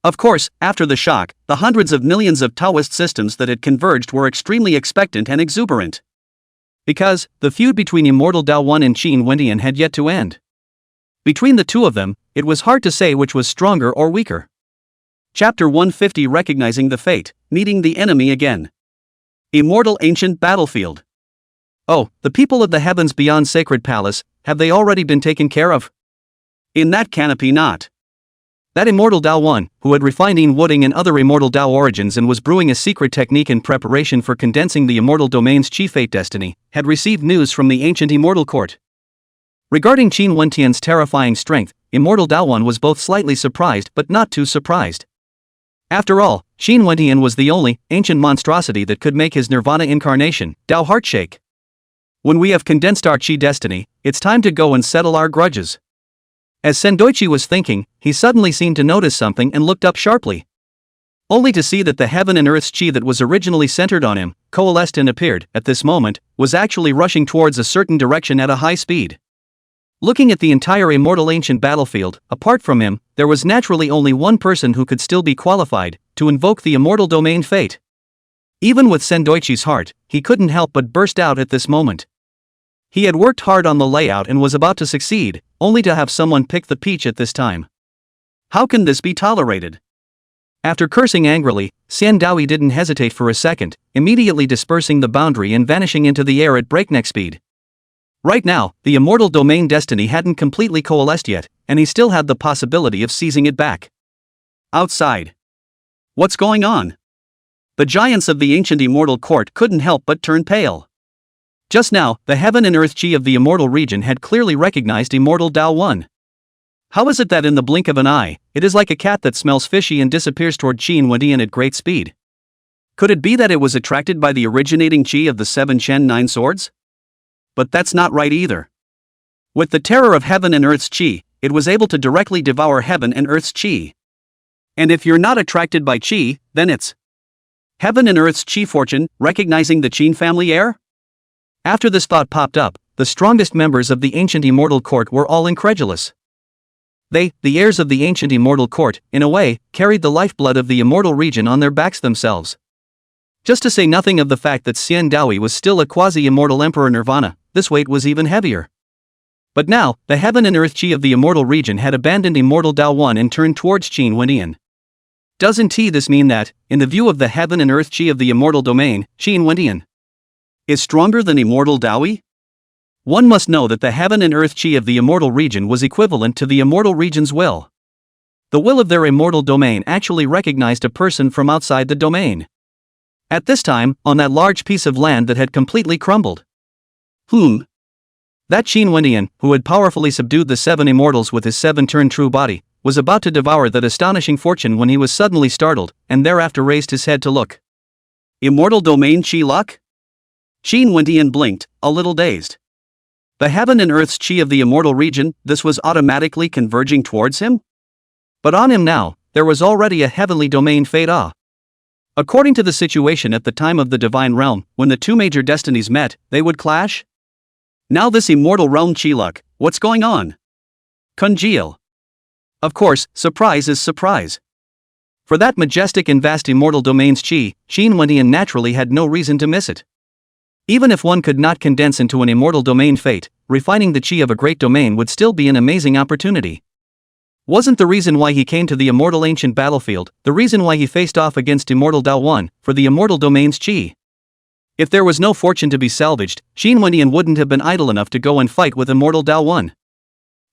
Of course, after the shock, the hundreds of millions of Taoist systems that had converged were extremely expectant and exuberant. Because, the feud between Immortal Dao One and Qin Wendian had yet to end. Between the two of them, it was hard to say which was stronger or weaker. Chapter 150, Recognizing the Fate, Meeting the Enemy Again. Immortal Ancient Battlefield. Oh, the people of the heavens beyond Sacred Palace, have they already been taken care of? In that canopy not. That Immortal Dao One, who had refined Wooding and other Immortal Dao origins and was brewing a secret technique in preparation for condensing the Immortal Domain's Chi Fate destiny, had received news from the ancient Immortal Court. Regarding Qin Wendian's terrifying strength, Immortal Dao One was both slightly surprised but not too surprised. After all, Qin Wendian was the only ancient monstrosity that could make his Nirvana incarnation, Dao Heart shake. When we have condensed our Qi destiny, it's time to go and settle our grudges. As Sendoichi was thinking, he suddenly seemed to notice something and looked up sharply. Only to see that the heaven and earth's Qi that was originally centered on him, coalesced and appeared, at this moment, was actually rushing towards a certain direction at a high speed. Looking at the entire immortal ancient battlefield, apart from him, there was naturally only one person who could still be qualified to invoke the immortal domain fate. Even with Sendoichi's heart, he couldn't help but burst out at this moment. He had worked hard on the layout and was about to succeed, only to have someone pick the peach at this time. How can this be tolerated? After cursing angrily, Xiandaoyi didn't hesitate for a second, immediately dispersing the boundary and vanishing into the air at breakneck speed. Right now, the immortal domain destiny hadn't completely coalesced yet, and he still had the possibility of seizing it back. Outside. What's going on? The giants of the ancient immortal court couldn't help but turn pale. Just now, the heaven and earth chi of the immortal region had clearly recognized immortal Dao 1. How is it that in the blink of an eye, it is like a cat that smells fishy and disappears toward Qin Wendian at great speed? Could it be that it was attracted by the originating chi of the 7 Chen 9 swords? But that's not right either. With the terror of heaven and earth's chi, it was able to directly devour heaven and earth's chi. And if you're not attracted by chi, then it's heaven and earth's chi fortune, recognizing the Qin family heir? After this thought popped up, the strongest members of the ancient immortal court were all incredulous. They, the heirs of the ancient immortal court, in a way, carried the lifeblood of the immortal region on their backs themselves. Just to say nothing of the fact that Xiandaoyi was still a quasi-immortal emperor nirvana, this weight was even heavier. But now, the heaven and earth chi of the immortal region had abandoned immortal Dao 1 and turned towards Qin Wendian. Doesn't this mean that, in the view of the heaven and earth chi of the immortal domain, Qin Wendian is stronger than immortal Daoyi? One must know that the heaven and earth chi of the immortal region was equivalent to the immortal region's will. The will of their immortal domain actually recognized a person from outside the domain. At this time, on that large piece of land that had completely crumbled. That Qin Wendian, who had powerfully subdued the 7 immortals with his 7-turned true body, was about to devour that astonishing fortune when he was suddenly startled, and thereafter raised his head to look. Immortal domain chi luck? Qin Wendian blinked, a little dazed. The heaven and earth's chi of the immortal region, this was automatically converging towards him? But on him now, there was already a heavenly domain fade-off. According to the situation at the time of the divine realm, when the two major destinies met, they would clash? Now this immortal realm chi luck, what's going on? Congeal. Of course, surprise is surprise. For that majestic and vast immortal domain's chi, Qin Wendian naturally had no reason to miss it. Even if one could not condense into an immortal domain fate, refining the chi of a great domain would still be an amazing opportunity. Wasn't the reason why he came to the immortal ancient battlefield, the reason why he faced off against immortal Dao 1, for the immortal domain's chi? If there was no fortune to be salvaged, Qin Wendian wouldn't have been idle enough to go and fight with immortal Dao 1.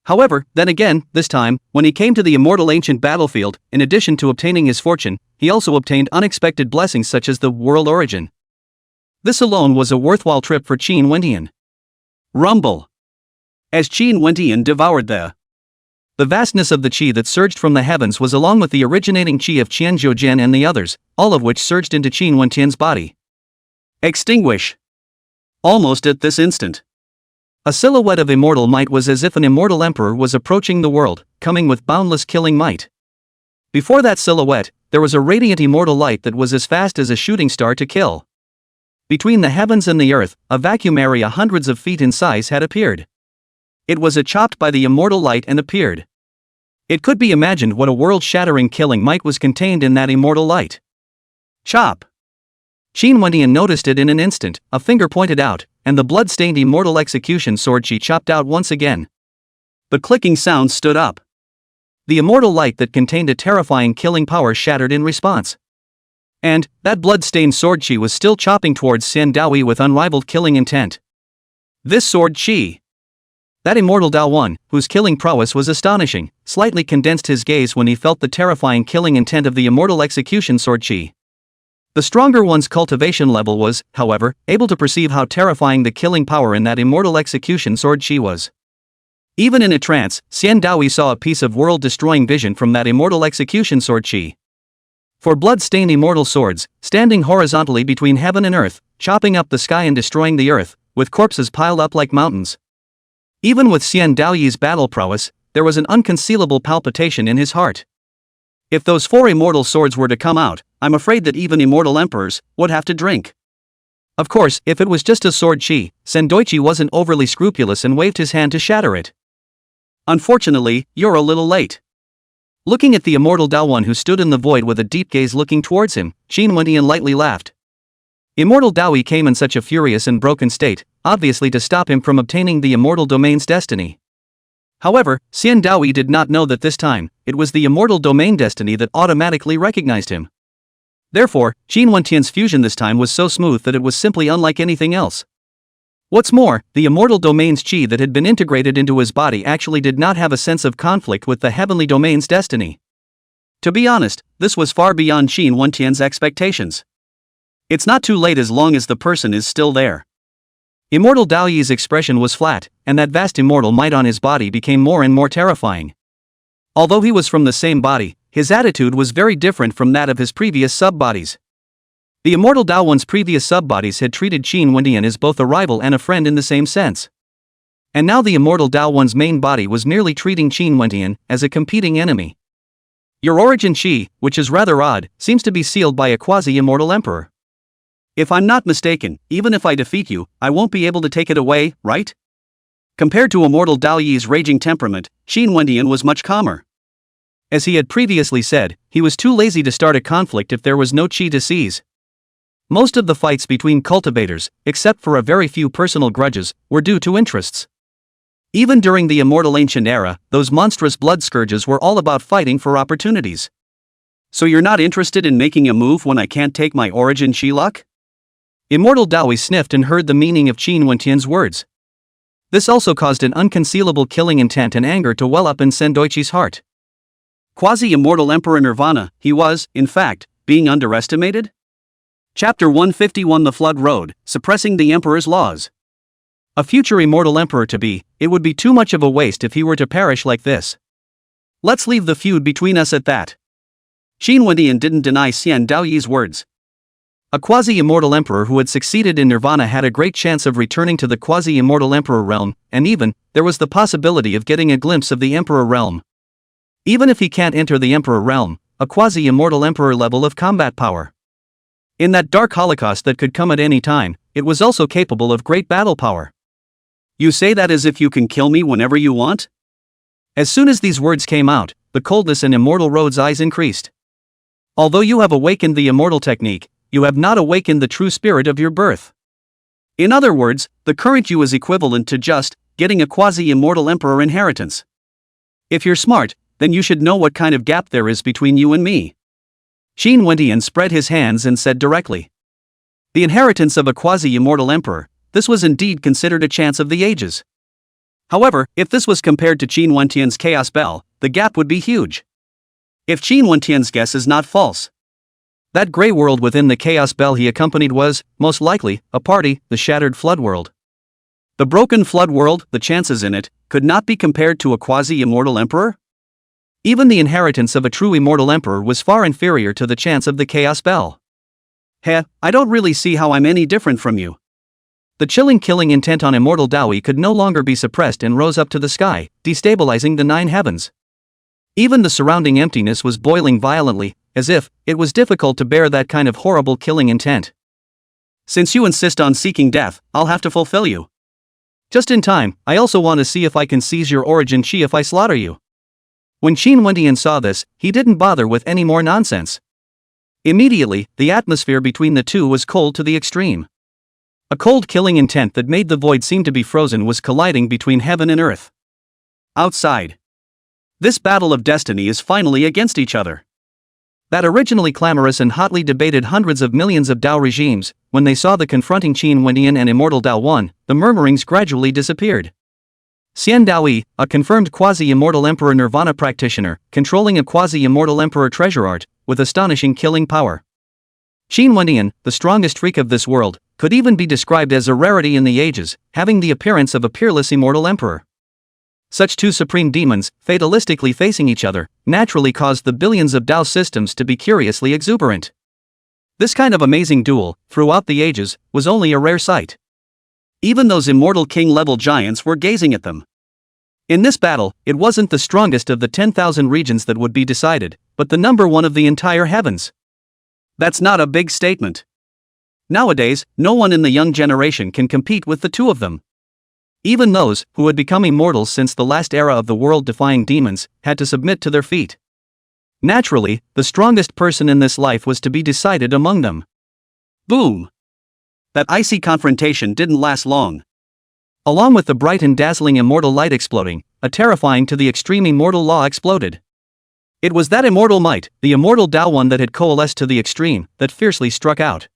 However, then again, this time, when he came to the immortal ancient battlefield, in addition to obtaining his fortune, he also obtained unexpected blessings such as the world origin. This alone was a worthwhile trip for Qin Wendian. Rumble. As Qin Wendian devoured the vastness of the chi that surged from the heavens was along with the originating chi of Qian Zhoujian and the others, all of which surged into Qin Wendian's body. Extinguish. Almost at this instant. A silhouette of immortal might was as if an immortal emperor was approaching the world, coming with boundless killing might. Before that silhouette, there was a radiant immortal light that was as fast as a shooting star to kill. Between the heavens and the earth, a vacuum area hundreds of feet in size had appeared. It was chopped by the immortal light and appeared. It could be imagined what a world-shattering killing might was contained in that immortal light. Chop. Qin Wendian noticed it in an instant, a finger pointed out, and the blood-stained immortal execution sword chi chopped out once again. The clicking sound stood up. The immortal light that contained a terrifying killing power shattered in response. And, that blood-stained sword chi was still chopping towards Xiandaoyi with unrivaled killing intent. This sword chi. That immortal Dao 1, whose killing prowess was astonishing, slightly condensed his gaze when he felt the terrifying killing intent of the immortal execution sword chi. The stronger one's cultivation level was, however, able to perceive how terrifying the killing power in that immortal execution sword chi was. Even in a trance, Xiandaoyi saw a piece of world-destroying vision from that immortal execution sword chi. For blood-stained immortal swords, standing horizontally between heaven and earth, chopping up the sky and destroying the earth, with corpses piled up like mountains. Even with Xiandaoyi's battle prowess, there was an unconcealable palpitation in his heart. If those 4 immortal swords were to come out, I'm afraid that even immortal emperors would have to drink. Of course, if it was just a sword chi, Sendoichi wasn't overly scrupulous and waved his hand to shatter it. Unfortunately, you're a little late. Looking at the immortal Dao 1 who stood in the void with a deep gaze looking towards him, Qin Wendian lightly laughed. Immortal Dawi came in such a furious and broken state, obviously to stop him from obtaining the immortal domain's destiny. However, Xian Dawi did not know that this time, it was the immortal domain destiny that automatically recognized him. Therefore, Qin Wentian's fusion this time was so smooth that it was simply unlike anything else. What's more, the immortal domain's chi that had been integrated into his body actually did not have a sense of conflict with the heavenly domain's destiny. To be honest, this was far beyond Qin Wentian's expectations. It's not too late as long as the person is still there. Immortal Daoyi's expression was flat, and that vast immortal might on his body became more and more terrifying. Although he was from the same body, his attitude was very different from that of his previous sub-bodies. The immortal Daowan's previous sub-bodies had treated Qin Wentian as both a rival and a friend in the same sense. And now the immortal Daowan's main body was merely treating Qin Wentian as a competing enemy. Your origin chi, which is rather odd, seems to be sealed by a quasi-immortal emperor. If I'm not mistaken, even if I defeat you, I won't be able to take it away, right? Compared to immortal Dao Yi's raging temperament, Qin Wentian was much calmer. As he had previously said, he was too lazy to start a conflict if there was no chi to seize. Most of the fights between cultivators, except for a very few personal grudges, were due to interests. Even during the immortal ancient era, those monstrous blood scourges were all about fighting for opportunities. So you're not interested in making a move when I can't take my origin chi luck? Immortal Dawi sniffed and heard the meaning of Qin Wentian's words. This also caused an unconcealable killing intent and anger to well up in Sendoichi's heart. Quasi-immortal Emperor Nirvana, he was, in fact, being underestimated? Chapter 151 The Flood Road, Suppressing the Emperor's Laws. A future immortal emperor to be, it would be too much of a waste if he were to perish like this. Let's leave the feud between us at that. Qin Wentian didn't deny Xian Daoyi's words. A quasi-immortal emperor who had succeeded in Nirvana had a great chance of returning to the quasi-immortal emperor realm, and even, there was the possibility of getting a glimpse of the emperor realm. Even if he can't enter the emperor realm, a quasi-immortal emperor level of combat power. In that dark holocaust that could come at any time, it was also capable of great battle power. You say that as if you can kill me whenever you want? As soon as these words came out, the coldness in Immortal Road's eyes increased. Although you have awakened the immortal technique, you have not awakened the true spirit of your birth. In other words, the current you is equivalent to just getting a quasi-immortal emperor inheritance. If you're smart, then you should know what kind of gap there is between you and me. Qin Wentian spread his hands and said directly. The inheritance of a quasi-immortal emperor, this was indeed considered a chance of the ages. However, if this was compared to Qin Wentian's Chaos Bell, the gap would be huge. If Qin Wentian's guess is not false, that gray world within the Chaos Bell he accompanied was, most likely, a party, the Shattered Flood World. The broken Flood World, the chances in it, could not be compared to a quasi-immortal emperor? Even the inheritance of a true immortal emperor was far inferior to the chance of the Chaos Bell. Heh, I don't really see how I'm any different from you. The chilling killing intent on Immortal Dawi could no longer be suppressed and rose up to the sky, destabilizing the 9 heavens. Even the surrounding emptiness was boiling violently, as if it was difficult to bear that kind of horrible killing intent. Since you insist on seeking death, I'll have to fulfill you. Just in time, I also want to see if I can seize your origin chi if I slaughter you. When Qin Wentian saw this, he didn't bother with any more nonsense. Immediately, the atmosphere between the two was cold to the extreme. A cold killing intent that made the void seem to be frozen was colliding between heaven and earth. Outside, this battle of destiny is finally against each other. That originally clamorous and hotly debated hundreds of millions of Dao regimes, when they saw the confronting Qin Wentian and Immortal Dao won, the murmurings gradually disappeared. Xian Daoyi, a confirmed quasi-immortal emperor Nirvana practitioner, controlling a quasi-immortal emperor treasure art, with astonishing killing power. Qin Wentian, the strongest freak of this world, could even be described as a rarity in the ages, having the appearance of a peerless immortal emperor. Such two supreme demons, fatalistically facing each other, naturally caused the billions of Dao systems to be curiously exuberant. This kind of amazing duel, throughout the ages, was only a rare sight. Even those immortal king-level giants were gazing at them. In this battle, it wasn't the strongest of the 10,000 regions that would be decided, but the number one of the entire heavens. That's not a big statement. Nowadays, no one in the young generation can compete with the two of them. Even those who had become immortals since the last era of the world-defying demons had to submit to their feat. Naturally, the strongest person in this life was to be decided among them. Boom! that icy confrontation didn't last long. Along with the bright and dazzling immortal light exploding, a terrifying to the extreme immortal law exploded. It was that immortal might, the immortal Tao One that had coalesced to the extreme, that fiercely struck out.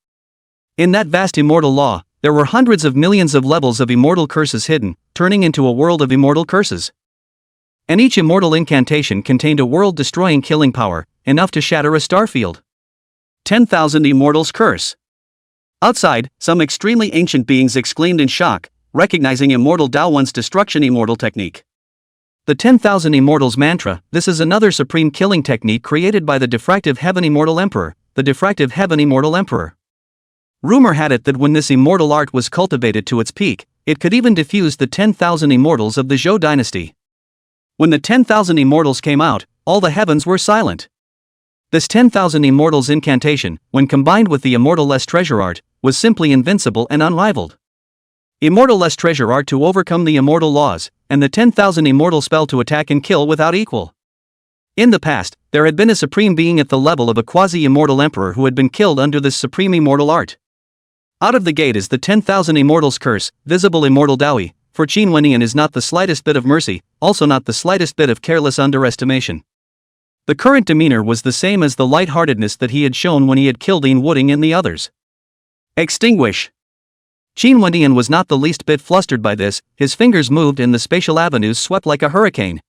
In that vast immortal law, there were hundreds of millions of levels of immortal curses hidden, turning into a world of immortal curses. And each immortal incantation contained a world-destroying killing power, enough to shatter a star field. 10,000 Immortals Curse. Outside, some extremely ancient beings exclaimed in shock, recognizing immortal Tao One's destruction immortal technique. The 10,000 Immortals mantra. This is another supreme killing technique created by the Diffractive Heaven Immortal Emperor, the Diffractive Heaven Immortal Emperor. Rumor had it that when this immortal art was cultivated to its peak, it could even defuse the 10,000 immortals of the Zhou dynasty. When the 10,000 immortals came out, all the heavens were silent. This 10,000 immortals incantation, when combined with the immortal-less treasure art, was simply invincible and unrivaled. Immortal-less treasure art to overcome the immortal laws, and the 10,000 immortal spell to attack and kill without equal. In the past, there had been a supreme being at the level of a quasi-immortal emperor who had been killed under this supreme immortal art. Out of the gate is the 10,000 Immortals Curse, visible immortal Dawi, for Qin Wendian is not the slightest bit of mercy, also not the slightest bit of careless underestimation. The current demeanor was the same as the light-heartedness that he had shown when he had killed Ian Wooding and the others. Extinguish. Qin Wendian was not the least bit flustered by this, his fingers moved and the spatial avenues swept like a hurricane.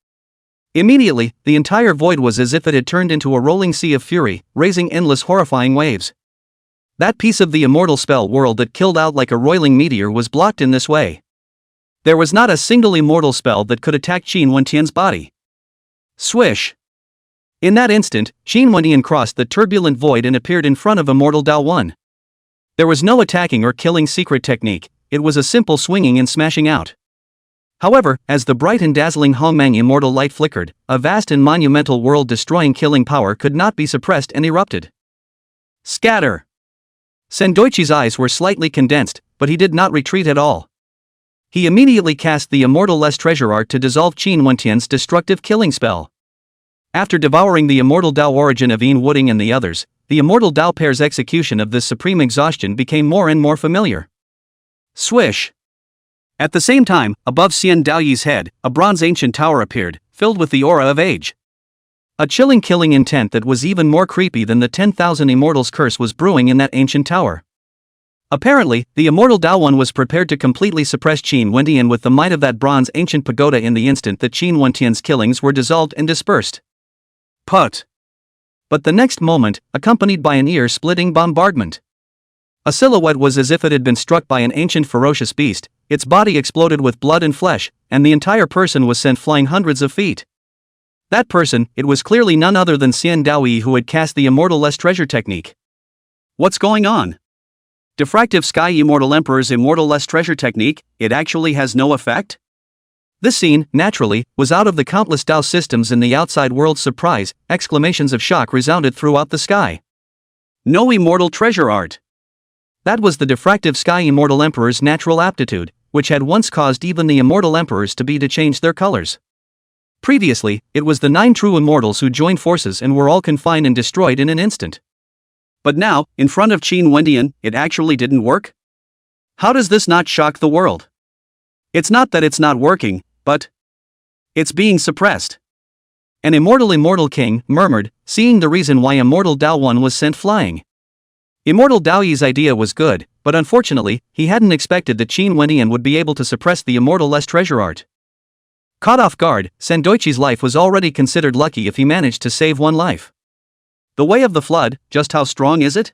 Immediately, the entire void was as if it had turned into a rolling sea of fury, raising endless horrifying waves. That piece of the immortal spell world that killed out like a roiling meteor was blocked in this way. There was not a single immortal spell that could attack Qin Wendian's body. Swish! In that instant, Qin Wendian crossed the turbulent void and appeared in front of immortal Tao One. There was no attacking or killing secret technique, it was a simple swinging and smashing out. However, as the bright and dazzling Hongmang immortal light flickered, a vast and monumental world-destroying killing power could not be suppressed and erupted. Scatter! Sendoichi's eyes were slightly condensed, but he did not retreat at all. He immediately cast the immortal-less treasure art to dissolve Qin Wendian's destructive killing spell. After devouring the immortal Tao origin of Ian Wooding and the others, the immortal Tao pair's execution of this supreme exhaustion became more and more familiar. Swish! At the same time, above Xian Daoyi's head, a bronze ancient tower appeared, filled with the aura of age. A chilling killing intent that was even more creepy than the 10,000 Immortals Curse was brewing in that ancient tower. Apparently, the immortal Tao One was prepared to completely suppress Qin Wendian with the might of that bronze ancient pagoda in the instant that Qin Wendian's killings were dissolved and dispersed. Put! But the next moment, accompanied by an ear-splitting bombardment. A silhouette was as if it had been struck by an ancient ferocious beast, its body exploded with blood and flesh, and the entire person was sent flying hundreds of feet. That person, it was clearly none other than Xian Daoyi who had cast the immortal-less treasure technique. What's going on? Diffractive Sky Immortal Emperor's immortal-less treasure technique, it actually has no effect? This scene, naturally, was out of the countless Tao systems in the outside world. Surprise, exclamations of shock resounded throughout the sky. No immortal treasure art. That was the Diffractive Sky Immortal Emperor's natural aptitude, which had once caused even the immortal emperors to change their colors. Previously, it was the 9 true immortals who joined forces and were all confined and destroyed in an instant. But now, in front of Qin Wendian, it actually didn't work? How does this not shock the world? It's not that it's not working, but it's being suppressed. An immortal king murmured, seeing the reason why immortal Tao One was sent flying. Immortal Daoyi's idea was good, but unfortunately, he hadn't expected that Qin Wendian would be able to suppress the immortal-less treasure art. Caught off guard, Sendoichi's life was already considered lucky if he managed to save one life. The way of the flood, just how strong is it?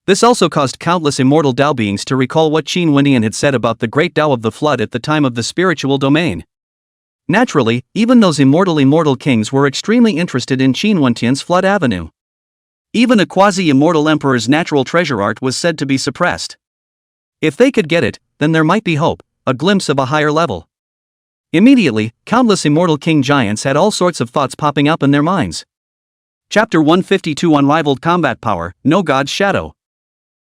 This also caused countless immortal Tao beings to recall what Qin Wendian had said about the great Tao of the flood at the time of the spiritual domain. Naturally, even those immortal kings were extremely interested in Qin Wendian's flood avenue. Even a quasi-immortal emperor's natural treasure art was said to be suppressed. If they could get it, then there might be hope, a glimpse of a higher level. Immediately, countless immortal king giants had all sorts of thoughts popping up in their minds. Chapter 152 Unrivaled Combat Power, No God's Shadow.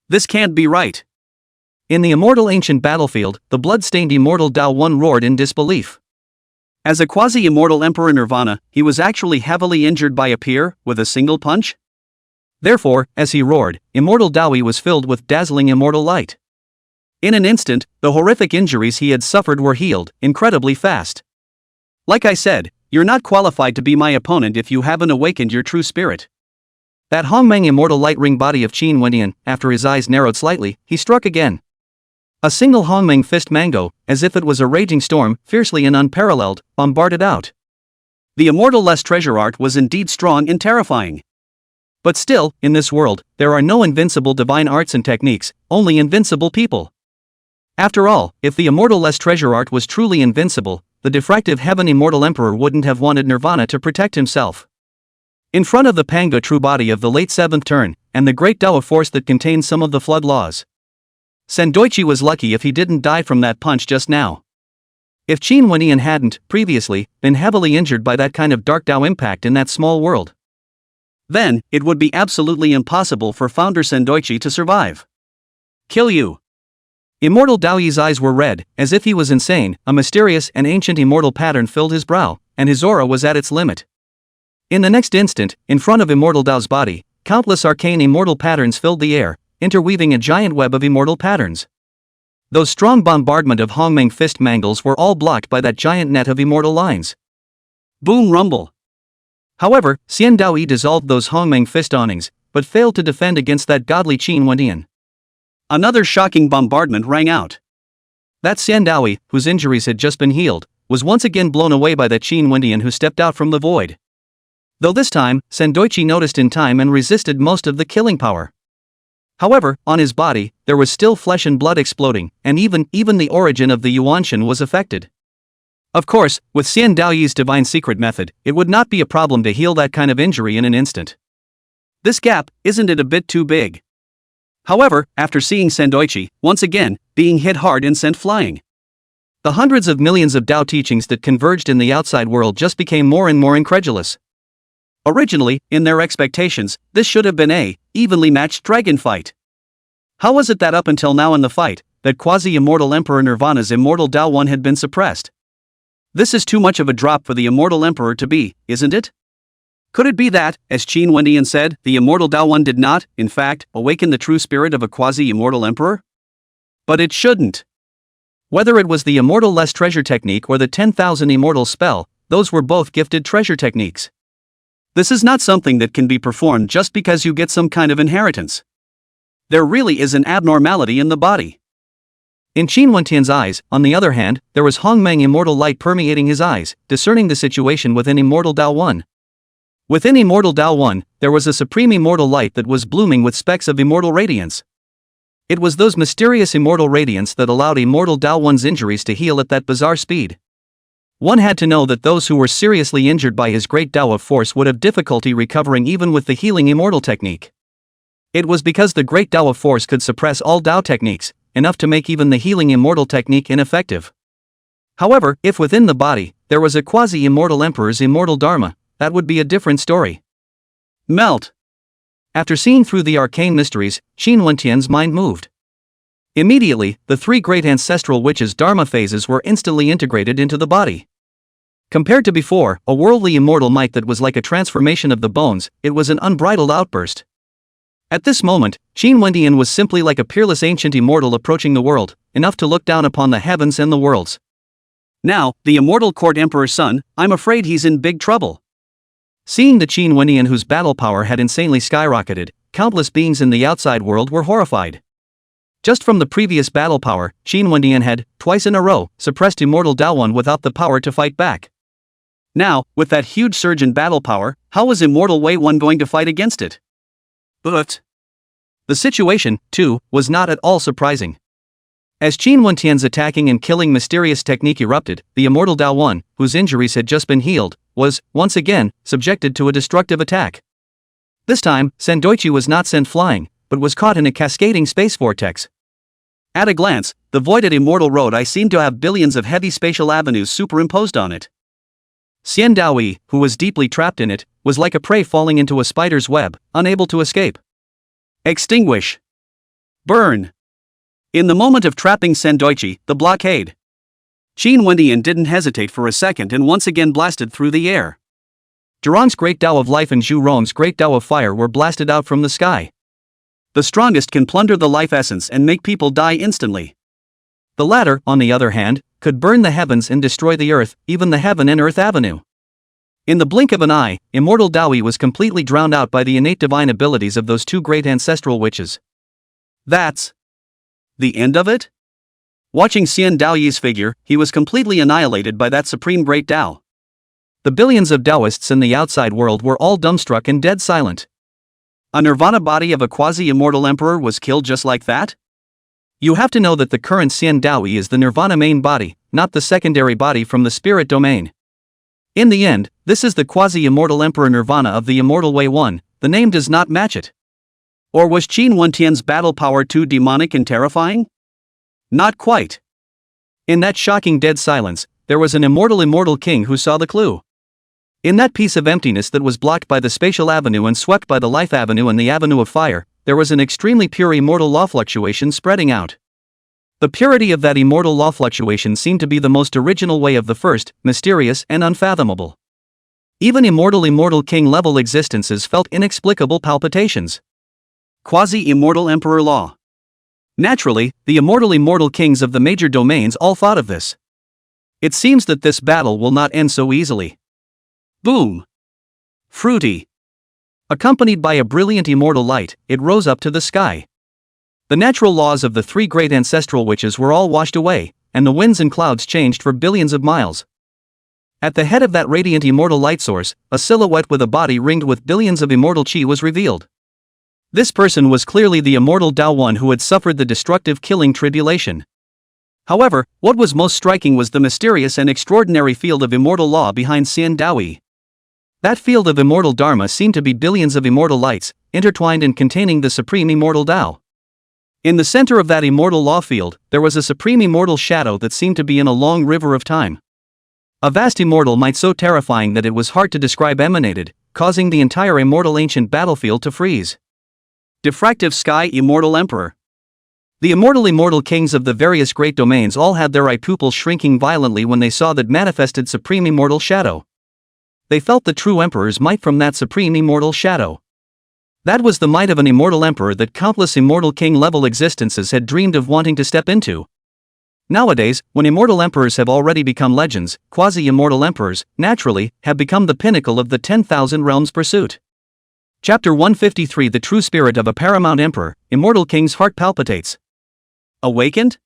This can't be right. In the immortal ancient battlefield, the blood-stained immortal Tao One roared in disbelief. As a quasi-immortal emperor Nirvana, he was actually heavily injured by a peer, with a single punch? Therefore, as he roared, immortal Daoyi was filled with dazzling immortal light. In an instant, the horrific injuries he had suffered were healed, incredibly fast. Like I said, you're not qualified to be my opponent if you haven't awakened your true spirit. That Hongmeng immortal light ring body of Qin Wendian, after his eyes narrowed slightly, he struck again. A single Hongmeng fist mango, as if it was a raging storm, fiercely and unparalleled, bombarded out. The immortal less treasure art was indeed strong and terrifying. But still, in this world, there are no invincible divine arts and techniques, only invincible people. After all, if the immortal less treasure art was truly invincible, the diffractive heaven immortal emperor wouldn't have wanted Nirvana to protect himself. In front of the Panga true body of the late 7th turn, and the great Tao of force that contains some of the flood laws. Sendoichi was lucky if he didn't die from that punch just now. If Qin Wendian hadn't, previously, been heavily injured by that kind of dark Tao impact in that small world, then, it would be absolutely impossible for founder Sendoichi to survive. Kill you. Immortal Daoyi's eyes were red, as if he was insane. A mysterious and ancient immortal pattern filled his brow, and his aura was at its limit. In the next instant, in front of Immortal Dao's body, countless arcane immortal patterns filled the air, interweaving a giant web of immortal patterns. Those strong bombardment of Hongmeng fist mangles were all blocked by that giant net of immortal lines. Boom rumble. However, Xian Daoyi dissolved those Hongmeng fist awnings, but failed to defend against that godly Qin Wendian. Another shocking bombardment rang out. That Xian Daoyi, whose injuries had just been healed, was once again blown away by that Qin Wendian who stepped out from the void. Though this time, Sendoichi noticed in time and resisted most of the killing power. However, on his body, there was still flesh and blood exploding, and even the origin of the Yuanshan was affected. Of course, with Xian Daoyi's divine secret method, it would not be a problem to heal that kind of injury in an instant. This gap, isn't it a bit too big? However, after seeing Sendoichi, once again, being hit hard and sent flying, the hundreds of millions of Tao teachings that converged in the outside world just became more and more incredulous. Originally, in their expectations, this should have been a evenly matched dragon fight. How was it that up until now in the fight, that quasi-immortal Emperor Nirvana's immortal Tao one had been suppressed? This is too much of a drop for the immortal Emperor to be, isn't it? Could it be that, as Qin Wendian said, the immortal Tao one did not, in fact, awaken the true spirit of a quasi-immortal Emperor? But it shouldn't. Whether it was the immortal less treasure technique or the 10,000 immortal spell, those were both gifted treasure techniques. This is not something that can be performed just because you get some kind of inheritance. There really is an abnormality in the body. In Qin Wendian's eyes, on the other hand, there was Hongmeng immortal light permeating his eyes, discerning the situation within immortal Tao 1. Within immortal Tao 1, there was a supreme immortal light that was blooming with specks of immortal radiance. It was those mysterious immortal radiance that allowed immortal Tao 1's injuries to heal at that bizarre speed. One had to know that those who were seriously injured by his great Tao of force would have difficulty recovering even with the healing immortal technique. It was because the great Tao of force could suppress all Tao techniques, enough to make even the healing immortal technique ineffective. However, if within the body, there was a quasi-immortal emperor's immortal dharma, that would be a different story. Melt. After seeing through the arcane mysteries, Qin Wendian's mind moved. Immediately, the three great ancestral witches' dharma phases were instantly integrated into the body. Compared to before, a worldly immortal might that was like a transformation of the bones, it was an unbridled outburst. At this moment, Qin Wendian was simply like a peerless ancient immortal approaching the world, enough to look down upon the heavens and the worlds. Now, the immortal court emperor's son, I'm afraid he's in big trouble. Seeing the Qin Wendian whose battle power had insanely skyrocketed, countless beings in the outside world were horrified. Just from the previous battle power, Qin Wendian had, twice in a row, suppressed immortal Tao 1 without the power to fight back. Now, with that huge surge in battle power, how was immortal Wei 1 going to fight against it? But the situation, too, was not at all surprising. As Qin Wendian's attacking and killing mysterious technique erupted, the immortal Tao 1, whose injuries had just been healed, was, once again, subjected to a destructive attack. This time, Sendoichi was not sent flying, but was caught in a cascading space vortex. At a glance, the voided immortal road I seemed to have billions of heavy spatial avenues superimposed on it. Xian Daoyi, who was deeply trapped in it, was like a prey falling into a spider's web, unable to escape. Extinguish. Burn. In the moment of trapping Sendoichi, the blockade, Qin Wendian didn't hesitate for a second and once again blasted through the air. Zhurong's great Tao of life and Zhu Rong's great Tao of fire were blasted out from the sky. The strongest can plunder the life essence and make people die instantly. The latter, on the other hand, could burn the heavens and destroy the earth, even the heaven and earth avenue. In the blink of an eye, immortal Daoyi was completely drowned out by the innate divine abilities of those two great ancestral witches. That's the end of it? Watching Xian Daoyi's figure, he was completely annihilated by that supreme great Dao. The billions of Taoists in the outside world were all dumbstruck and dead silent. A nirvana body of a quasi-immortal emperor was killed just like that? You have to know that the current Xian Daoyi is the nirvana main body, not the secondary body from the spirit domain. In the end, this is the quasi-immortal emperor nirvana of the immortal way 1, the name does not match it. Or was Qin Wentian's battle power too demonic and terrifying? Not quite. In that shocking dead silence, there was an immortal king who saw the clue. In that piece of emptiness that was blocked by the spatial avenue and swept by the life avenue and the avenue of fire, there was an extremely pure immortal law fluctuation spreading out. The purity of that immortal law fluctuation seemed to be the most original way of the first, mysterious and unfathomable. Even immortal king level existences felt inexplicable palpitations. Quasi-immortal emperor law. Naturally, the immortal kings of the major domains all thought of this. It seems that this battle will not end so easily. Boom! Fruity. Accompanied by a brilliant immortal light, it rose up to the sky. The natural laws of the three great ancestral witches were all washed away, and the winds and clouds changed for billions of miles. At the head of that radiant immortal light source, a silhouette with a body ringed with billions of immortal chi was revealed. This person was clearly the immortal Dao One who had suffered the destructive killing tribulation. However, what was most striking was the mysterious and extraordinary field of immortal law behind Xian Daoyi. That field of immortal Dharma seemed to be billions of immortal lights, intertwined and containing the supreme immortal Dao. In the center of that immortal law field, there was a supreme immortal shadow that seemed to be in a long river of time. A vast immortal might so terrifying that it was hard to describe emanated, causing the entire immortal ancient battlefield to freeze. Diffractive Sky Immortal Emperor. The immortal kings of the various great domains all had their eye pupils shrinking violently when they saw that manifested supreme immortal shadow. They felt the true emperor's might from that supreme immortal shadow. That was the might of an immortal emperor that countless immortal king-level existences had dreamed of wanting to step into. Nowadays, when immortal emperors have already become legends, quasi-immortal emperors, naturally, have become the pinnacle of the 10,000 realms pursuit. Chapter 153 The True Spirit of a Paramount Emperor, Immortal King's Heart Palpitates. Awakened?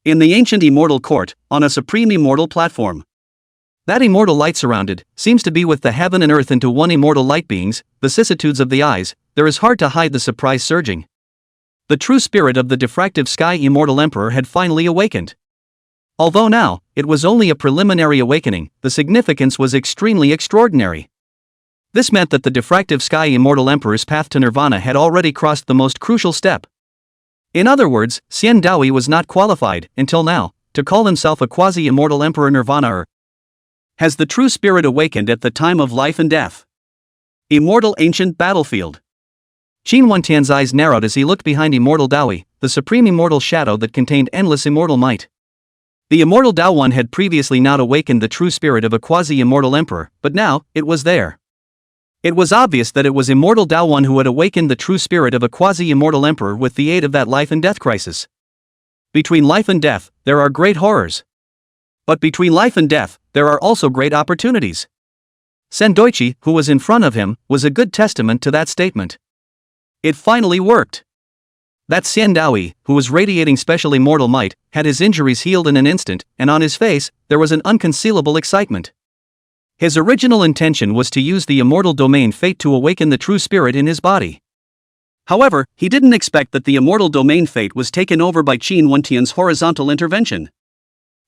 In the ancient immortal court, on a supreme immortal platform. That immortal light surrounded, seems to be with the heaven and earth into one immortal light beings, vicissitudes of the eyes, there is hard to hide the surprise surging. The true spirit of the diffractive sky immortal emperor had finally awakened. Although now, it was only a preliminary awakening, the significance was extremely extraordinary. This meant that the diffractive sky immortal emperor's path to nirvana had already crossed the most crucial step. In other words, Xian Daoyi was not qualified, until now, to call himself a quasi-immortal emperor nirvana or has the true spirit awakened at the time of life and death. Immortal ancient battlefield. Qin Wentian's eyes narrowed as he looked behind immortal Daoyi, the supreme immortal shadow that contained endless immortal might. The immortal Dao One had previously not awakened the true spirit of a quasi-immortal emperor, but now, it was there. It was obvious that it was immortal Dao One who had awakened the true spirit of a quasi-immortal emperor with the aid of that life and death crisis. Between life and death, there are great horrors. But between life and death, there are also great opportunities. Sendoichi, who was in front of him, was a good testament to that statement. It finally worked. That Xian Daoyi, who was radiating special immortal might, had his injuries healed in an instant, and on his face, there was an unconcealable excitement. His original intention was to use the immortal domain fate to awaken the true spirit in his body. However, he didn't expect that the immortal domain fate was taken over by Qin Wentian's horizontal intervention.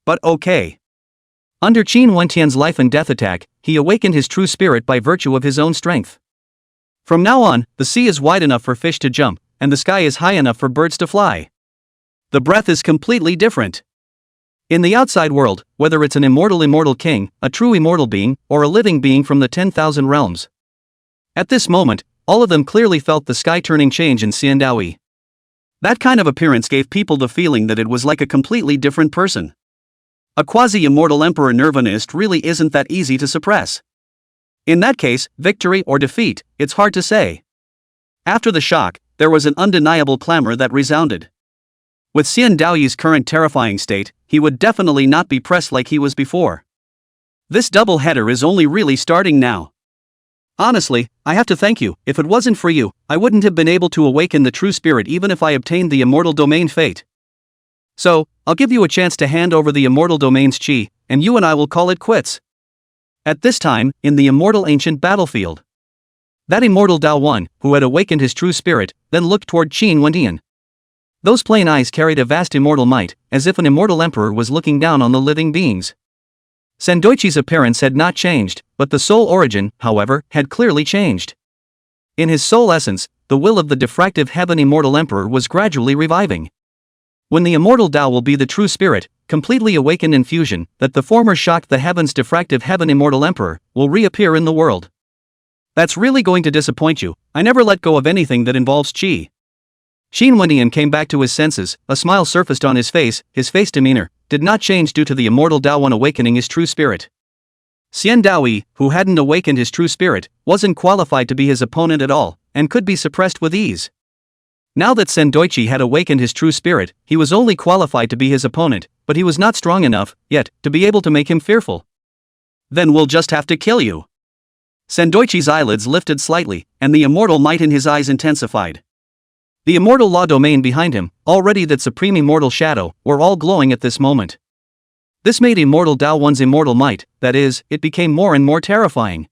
But okay. Under Qin Wentian's life and death attack, he awakened his true spirit by virtue of his own strength. From now on, the sea is wide enough for fish to jump, and the sky is high enough for birds to fly. The breath is completely different. In the outside world, whether it's an immortal king, a true immortal being, or a living being from the 10,000 realms. At this moment, all of them clearly felt the sky-turning change in Xian Daoyi. That kind of appearance gave people the feeling that it was like a completely different person. A quasi-immortal emperor nirvanist really isn't that easy to suppress. In that case, victory or defeat, it's hard to say. After the shock, there was an undeniable clamor that resounded. With Xian Daoyi's current terrifying state, he would definitely not be pressed like he was before. This double-header is only really starting now. Honestly, I have to thank you. If it wasn't for you, I wouldn't have been able to awaken the true spirit even if I obtained the immortal domain fate. So, I'll give you a chance to hand over the immortal domain's chi, and you and I will call it quits. At this time, in the immortal ancient battlefield, that immortal Dao One, who had awakened his true spirit, then looked toward Qin Wendian. Those plain eyes carried a vast immortal might, as if an immortal emperor was looking down on the living beings. Sendoichi's appearance had not changed, but the soul origin, however, had clearly changed. In his soul essence, the will of the diffractive heaven immortal emperor was gradually reviving. When the immortal Dao will be the true spirit, completely awakened in fusion, that the former shocked the heavens diffractive heaven immortal emperor, will reappear in the world. That's really going to disappoint you. I never let go of anything that involves chi. Qin Wendian came back to his senses, a smile surfaced on his face demeanor did not change due to the immortal Dao One awakening his true spirit. Xian Daoyi, who hadn't awakened his true spirit, wasn't qualified to be his opponent at all, and could be suppressed with ease. Now that Sendoichi had awakened his true spirit, he was only qualified to be his opponent, but he was not strong enough, yet, to be able to make him fearful. Then we'll just have to kill you. Sendoichi's eyelids lifted slightly, and the immortal might in his eyes intensified. The immortal law domain behind him, already that supreme immortal shadow, were all glowing at this moment. This made immortal Dao One's immortal might, that is, it became more and more terrifying.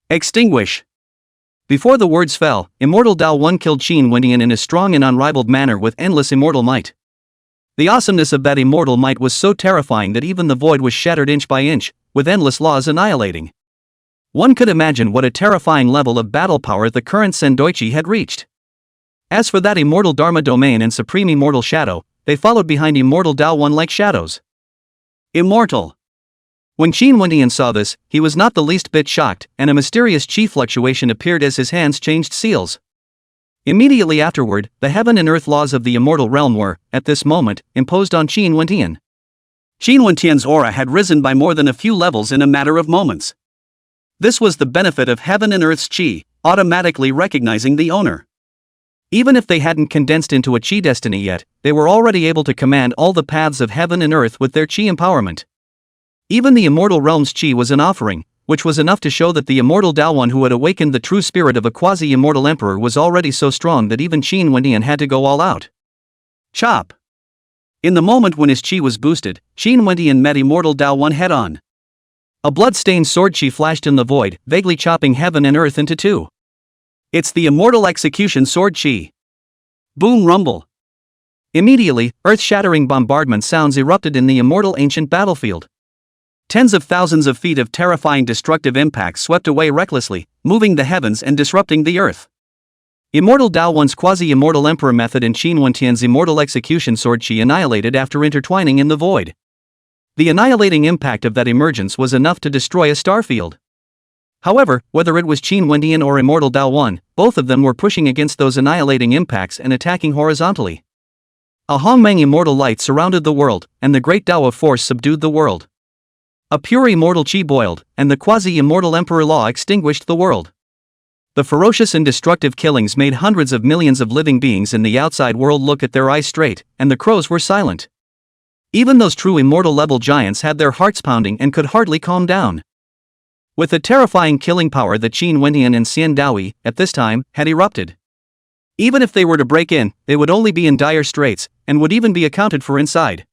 Extinguish. Before the words fell, immortal Dao One killed Qin Wendian in a strong and unrivaled manner with endless immortal might. The awesomeness of that immortal might was so terrifying that even the void was shattered inch by inch, with endless laws annihilating. One could imagine what a terrifying level of battle power the current Sendoichi had reached. As for that immortal Dharma domain and supreme immortal shadow, they followed behind immortal Dao One like shadows. Immortal. When Qin Wendian saw this, he was not the least bit shocked, and a mysterious chi fluctuation appeared as his hands changed seals. Immediately afterward, the heaven and earth laws of the immortal realm were, at this moment, imposed on Qin Wendian. Qin Wendian's aura had risen by more than a few levels in a matter of moments. This was the benefit of heaven and earth's chi, automatically recognizing the owner. Even if they hadn't condensed into a chi destiny yet, they were already able to command all the paths of heaven and earth with their chi empowerment. Even the immortal realm's chi was an offering, which was enough to show that the immortal Dao One who had awakened the true spirit of a quasi-immortal emperor was already so strong that even Qin Wendian had to go all out. Chop. In the moment when his chi was boosted, Qin Wendian met immortal Dao One head-on. A blood-stained sword chi flashed in the void, vaguely chopping heaven and earth into two. It's the immortal execution sword chi. Boom rumble. Immediately, earth-shattering bombardment sounds erupted in the immortal ancient battlefield. Tens of thousands of feet of terrifying destructive impacts swept away recklessly, moving the heavens and disrupting the earth. Immortal Dao One's quasi-immortal emperor method and Qin Wendian's immortal execution sword chi annihilated after intertwining in the void. The annihilating impact of that emergence was enough to destroy a starfield. However, whether it was Qin Wendian or immortal Dao One, both of them were pushing against those annihilating impacts and attacking horizontally. A Hongmeng immortal light surrounded the world, and the great Dao of force subdued the world. A pure immortal chi boiled, and the quasi-immortal emperor law extinguished the world. The ferocious and destructive killings made hundreds of millions of living beings in the outside world look at their eyes straight, and the crows were silent. Even those true immortal level giants had their hearts pounding and could hardly calm down. With the terrifying killing power that Qin Wendian and Xian Daoyi, at this time, had erupted. Even if they were to break in, they would only be in dire straits, and would even be accounted for inside.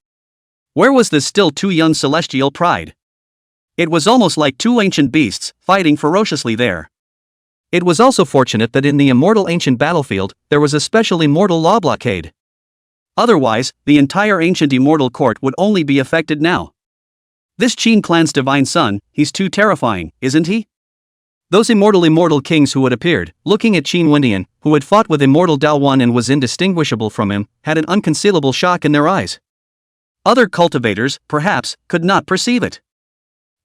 Where was this still too young celestial pride? It was almost like two ancient beasts, fighting ferociously there. It was also fortunate that in the immortal ancient battlefield, there was a special immortal law blockade. Otherwise, the entire ancient immortal court would only be affected now. This Qin clan's divine son, he's too terrifying, isn't he? Those immortal kings who had appeared, looking at Qin Wendian, who had fought with immortal Dao One and was indistinguishable from him, had an unconcealable shock in their eyes. Other cultivators, perhaps, could not perceive it.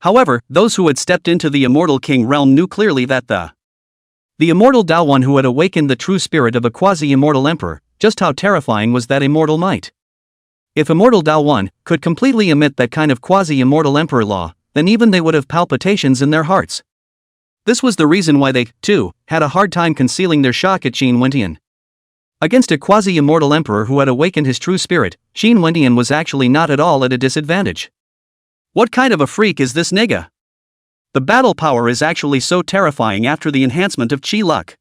However, those who had stepped into the immortal king realm knew clearly that the immortal Dao One who had awakened the true spirit of a quasi-immortal emperor, just how terrifying was that immortal might. If immortal Dao One could completely emit that kind of quasi-immortal emperor law, then even they would have palpitations in their hearts. This was the reason why they, too, had a hard time concealing their shock at Qin Wendian. Against a quasi-immortal emperor who had awakened his true spirit, Qin Wendian was actually not at all at a disadvantage. What kind of a freak is this nigga? The battle power is actually so terrifying after the enhancement of Qi luck.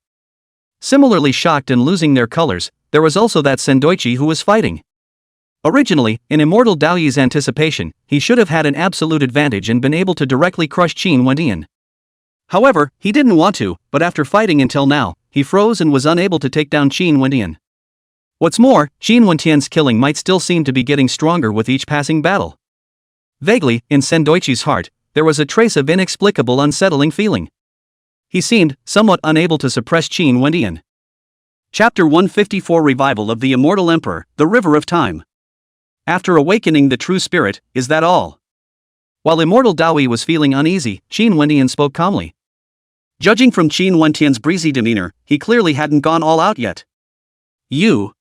Similarly shocked and losing their colors, there was also that Sendoichi who was fighting. Originally, in Immortal Daoyi's anticipation, he should have had an absolute advantage and been able to directly crush Qin Wendian. However, he didn't want to, but after fighting until now, he froze and was unable to take down Qin Wendian. What's more, Qin Wendian's killing might still seem to be getting stronger with each passing battle. Vaguely, in Sendoichi's heart, there was a trace of inexplicable unsettling feeling. He seemed somewhat unable to suppress Qin Wendian. Chapter 154 Revival of the Immortal Emperor, the River of Time. After awakening the true spirit, is that all? While Immortal Daoyi was feeling uneasy, Qin Wendian spoke calmly. Judging from Qin Wendian's breezy demeanor, he clearly hadn't gone all out yet. You.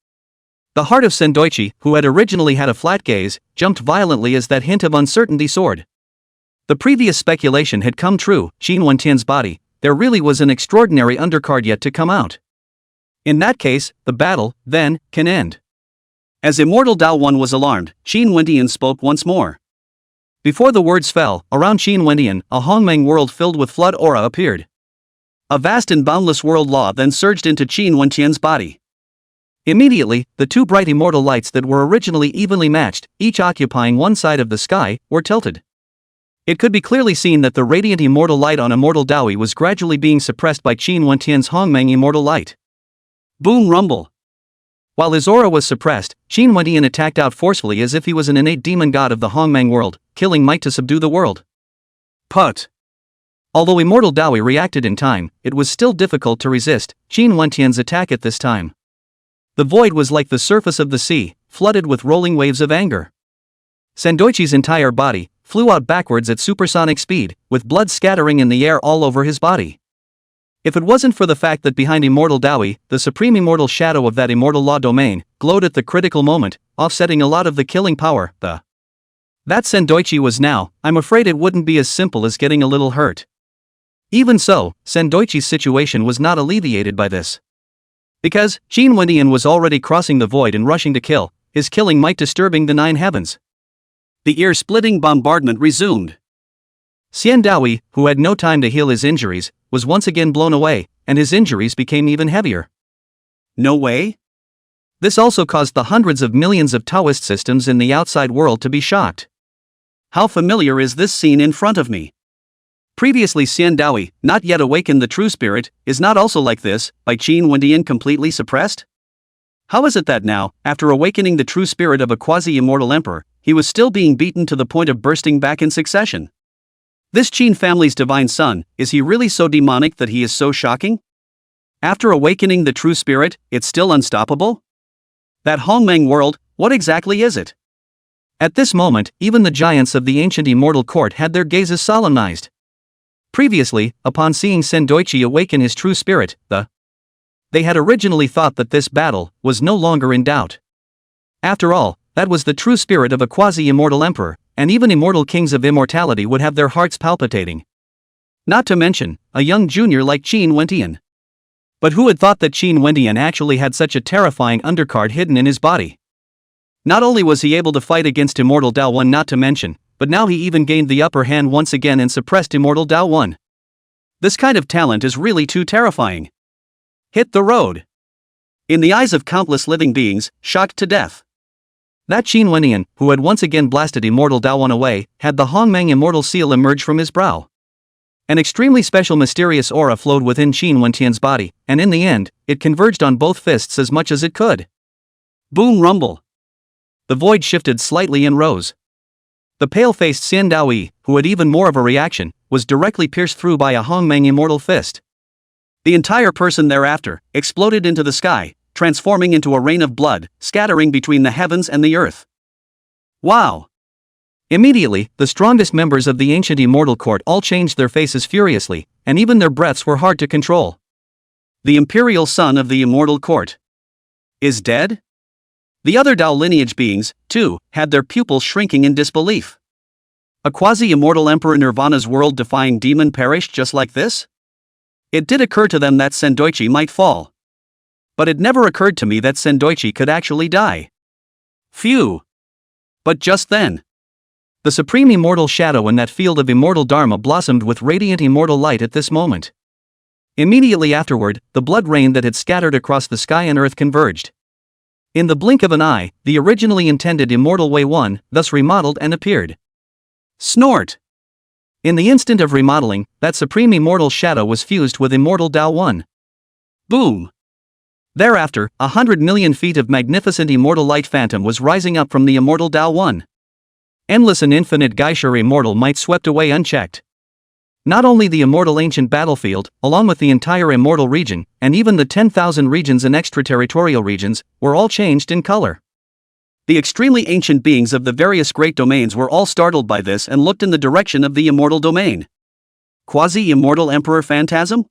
The heart of Sendoichi, who had originally had a flat gaze, jumped violently as that hint of uncertainty soared. The previous speculation had come true. Qin Wendian's body, there really was an extraordinary undercard yet to come out. In that case, the battle, then, can end. As Immortal Dao 1 was alarmed, Qin Wendian spoke once more. Before the words fell, around Qin Wendian, a Hongmeng world filled with flood aura appeared. A vast and boundless world law then surged into Qin Wendian's body. Immediately, the two bright immortal lights that were originally evenly matched, each occupying one side of the sky, were tilted. It could be clearly seen that the radiant immortal light on Immortal Daoyi was gradually being suppressed by Qin Wendian's Hongmeng immortal light. Boom rumble. While his aura was suppressed, Qin Wendian attacked out forcefully as if he was an innate demon god of the Hongmeng world, killing might to subdue the world. Put. Although Immortal Daoyi reacted in time, it was still difficult to resist Qin Wendian's attack at this time. The void was like the surface of the sea, flooded with rolling waves of anger. Sendoichi's entire body flew out backwards at supersonic speed, with blood scattering in the air all over his body. If it wasn't for the fact that behind Immortal Daoyi, the supreme immortal shadow of that immortal law domain glowed at the critical moment, offsetting a lot of the killing power, that Sendoichi was now, I'm afraid it wouldn't be as simple as getting a little hurt. Even so, Sendoichi's situation was not alleviated by this. Because Qin Wendian was already crossing the void and rushing to kill, his killing might disturbing the nine heavens. The ear-splitting bombardment resumed. Xian Daoyi, who had no time to heal his injuries, was once again blown away, and his injuries became even heavier. No way? This also caused the hundreds of millions of Taoist systems in the outside world to be shocked. How familiar is this scene in front of me? Previously Xian Daoyi, not yet awakened the true spirit, is not also like this, by Qin Wendian completely suppressed? How is it that now, after awakening the true spirit of a quasi-immortal emperor, he was still being beaten to the point of bursting back in succession? This Qin family's divine son, is he really so demonic that he is so shocking? After awakening the true spirit, it's still unstoppable? That Hongmeng world, what exactly is it? At this moment, even the giants of the ancient immortal court had their gazes solemnized. Previously, upon seeing Sendoichi awaken his true spirit, they had originally thought that this battle was no longer in doubt. After all, that was the true spirit of a quasi-immortal emperor, and even immortal kings of immortality would have their hearts palpitating. Not to mention, a young junior like Qin Wendian. But who had thought that Qin Wendian actually had such a terrifying undercard hidden in his body? Not only was he able to fight against Immortal Dao 1 not to mention, but now he even gained the upper hand once again and suppressed Immortal Dao 1. This kind of talent is really too terrifying. Hit the road. In the eyes of countless living beings, shocked to death. That Qin Wendian, who had once again blasted Immortal Dao 1 away, had the Hongmeng immortal seal emerge from his brow. An extremely special mysterious aura flowed within Qin Wendian's body, and in the end, it converged on both fists as much as it could. Boom rumble. The void shifted slightly and rose. The pale-faced Xian Daoyi, who had even more of a reaction, was directly pierced through by a Hongmeng immortal fist. The entire person thereafter exploded into the sky, transforming into a rain of blood, scattering between the heavens and the earth. Wow! Immediately, the strongest members of the ancient immortal court all changed their faces furiously, and even their breaths were hard to control. The imperial son of the immortal court is dead? The other Dao lineage beings, too, had their pupils shrinking in disbelief. A quasi-immortal emperor Nirvana's world-defying demon perished just like this? It did occur to them that Sendoichi might fall. But it never occurred to me that Sendoichi could actually die. Phew. But just then, the supreme immortal shadow in that field of immortal dharma blossomed with radiant immortal light at this moment. Immediately afterward, the blood rain that had scattered across the sky and earth converged. In the blink of an eye, the originally intended immortal way 1, thus remodeled and appeared. Snort! In the instant of remodeling, that supreme immortal shadow was fused with immortal Tao 1. Boom! Thereafter, 100 million feet of magnificent immortal light phantom was rising up from the immortal Tao 1. Endless and infinite Geishur immortal might swept away unchecked. Not only the immortal ancient battlefield, along with the entire immortal region, and even the 10,000 regions and extraterritorial regions, were all changed in color. The extremely ancient beings of the various great domains were all startled by this and looked in the direction of the immortal domain. Quasi-immortal Emperor Phantasm?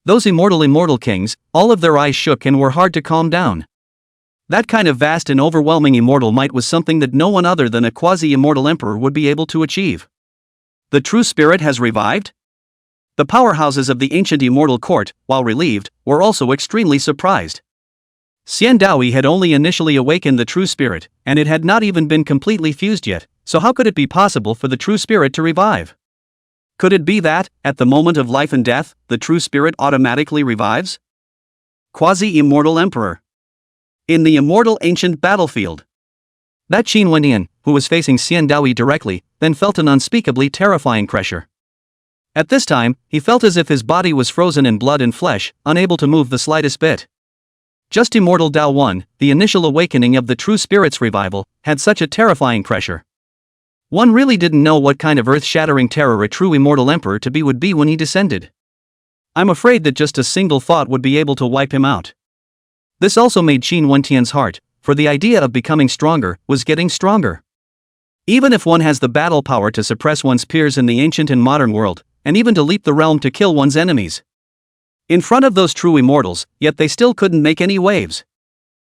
Those immortal kings, all of their eyes shook and were hard to calm down. That kind of vast and overwhelming immortal might was something that no one other than a quasi-immortal emperor would be able to achieve. The true spirit has revived? The powerhouses of the ancient immortal court, while relieved, were also extremely surprised. Xian Daoi had only initially awakened the true spirit, and it had not even been completely fused yet, so how could it be possible for the true spirit to revive? Could it be that, at the moment of life and death, the true spirit automatically revives? Quasi-immortal emperor. In the immortal ancient battlefield. That Qin Wendian, who was facing Xian Daoi directly, then felt an unspeakably terrifying pressure. At this time, he felt as if his body was frozen in blood and flesh, unable to move the slightest bit. Just immortal Tao 1, the initial awakening of the true spirit's revival, had such a terrifying pressure. One really didn't know what kind of earth-shattering terror a true immortal emperor to be would be when he descended. I'm afraid that just a single thought would be able to wipe him out. This also made Qin Wendian's heart, for the idea of becoming stronger, was getting stronger. Even if one has the battle power to suppress one's peers in the ancient and modern world, and even to leap the realm to kill one's enemies. In front of those true immortals, yet they still couldn't make any waves.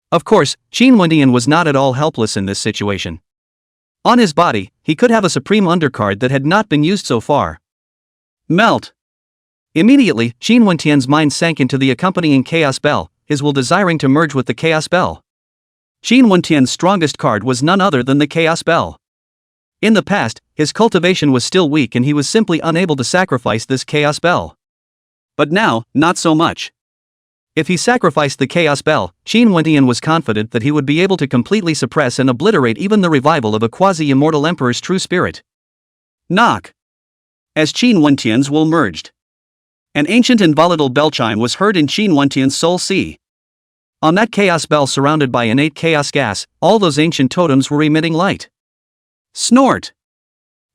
Of course, Qin Wendian was not at all helpless in this situation. On his body, he could have a supreme undercard that had not been used so far. Melt! Immediately, Qin Wendian's mind sank into the accompanying chaos bell, his will desiring to merge with the chaos bell. Qin Wendian's strongest card was none other than the chaos bell. In the past, his cultivation was still weak and he was simply unable to sacrifice this chaos bell. But now, not so much. If he sacrificed the chaos bell, Qin Wendian was confident that he would be able to completely suppress and obliterate even the revival of a quasi-immortal emperor's true spirit. Knock! As Qin Wendian's will merged. An ancient and volatile bell chime was heard in Qin Wendian's soul sea. On that chaos bell surrounded by innate chaos gas, all those ancient totems were emitting light. Snort!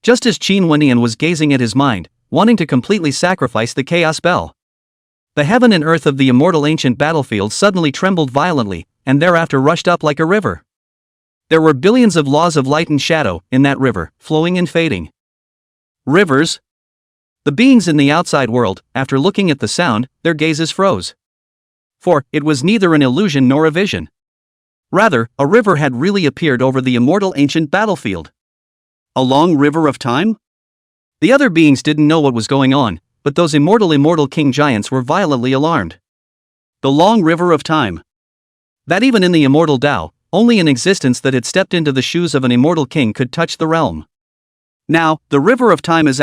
Just as Qin Wendian was gazing at his mind, wanting to completely sacrifice the chaos bell, the heaven and earth of the immortal ancient battlefield suddenly trembled violently, and thereafter rushed up like a river. There were billions of laws of light and shadow in that river, flowing and fading. Rivers? The beings in the outside world, after looking at the sound, their gazes froze. For it was neither an illusion nor a vision. Rather, a river had really appeared over the immortal ancient battlefield. A long river of time? The other beings didn't know what was going on, but those immortal king giants were violently alarmed. The long river of time. That even in the immortal Tao, only an existence that had stepped into the shoes of an immortal king could touch the realm. Now, the river of time is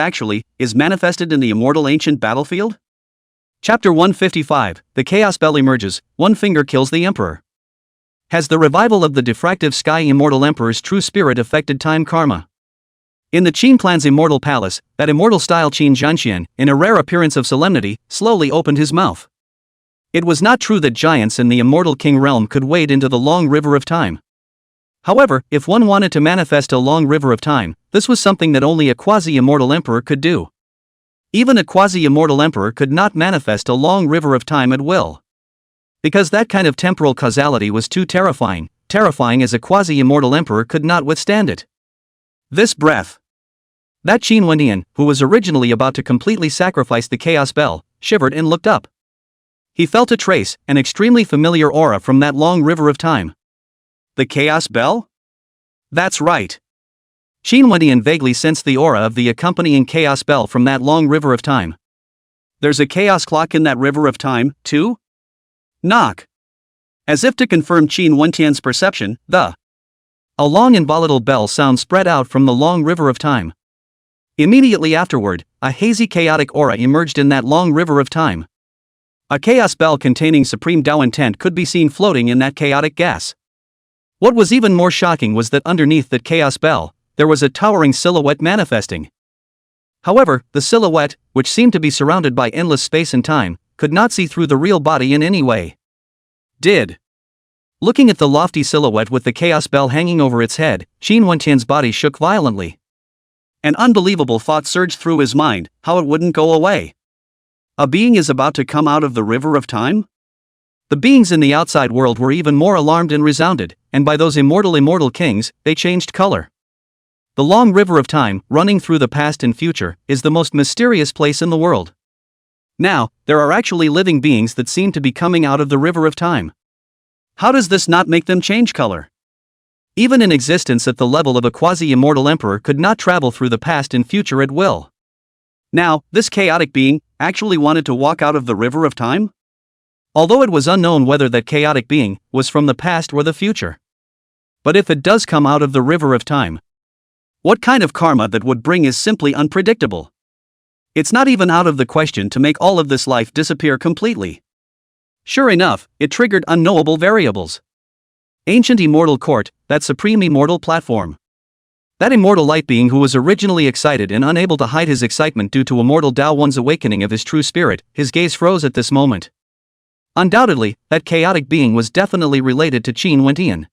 manifested in the immortal ancient battlefield? Chapter 155, The Chaos Bell emerges, one finger kills the emperor. Has the revival of the diffractive sky immortal emperor's true spirit affected time karma? In the Qin clan's immortal palace, that immortal-style Qin Zhanxian, in a rare appearance of solemnity, slowly opened his mouth. It was not true that giants in the immortal king realm could wade into the long river of time. However, if one wanted to manifest a long river of time, this was something that only a quasi-immortal emperor could do. Even a quasi-immortal emperor could not manifest a long river of time at will. Because that kind of temporal causality was too terrifying as a quasi-immortal emperor could not withstand it. This breath. That Qin Wendian, who was originally about to completely sacrifice the chaos bell, shivered and looked up. He felt a trace, an extremely familiar aura from that long river of time. The chaos bell? That's right. Qin Wendian vaguely sensed the aura of the accompanying chaos bell from that long river of time. There's a chaos clock in that river of time, too? Knock. As if to confirm Qin Wentian's perception, a long and volatile bell sound spread out from the long river of time. Immediately afterward, a hazy chaotic aura emerged in that long river of time. A chaos bell containing supreme Tao intent could be seen floating in that chaotic gas. What was even more shocking was that underneath that chaos bell, there was a towering silhouette manifesting. However, the silhouette, which seemed to be surrounded by endless space and time, could not see through the real body in any way. Looking at the lofty silhouette with the chaos bell hanging over its head, Qin Wentian's body shook violently. An unbelievable thought surged through his mind, how it wouldn't go away. A being is about to come out of the river of time? The beings in the outside world were even more alarmed and resounded, and by those immortal kings, they changed color. The long river of time, running through the past and future, is the most mysterious place in the world. Now, there are actually living beings that seem to be coming out of the river of time. How does this not make them change color? Even in existence at the level of a quasi-immortal emperor could not travel through the past and future at will. Now, this chaotic being actually wanted to walk out of the river of time? Although it was unknown whether that chaotic being was from the past or the future. But if it does come out of the river of time, what kind of karma that would bring is simply unpredictable. It's not even out of the question to make all of this life disappear completely. Sure enough, it triggered unknowable variables. Ancient immortal court, that supreme immortal platform. That immortal light being who was originally excited and unable to hide his excitement due to immortal Tao One's awakening of his true spirit, his gaze froze at this moment. Undoubtedly, that chaotic being was definitely related to Qin Wentian.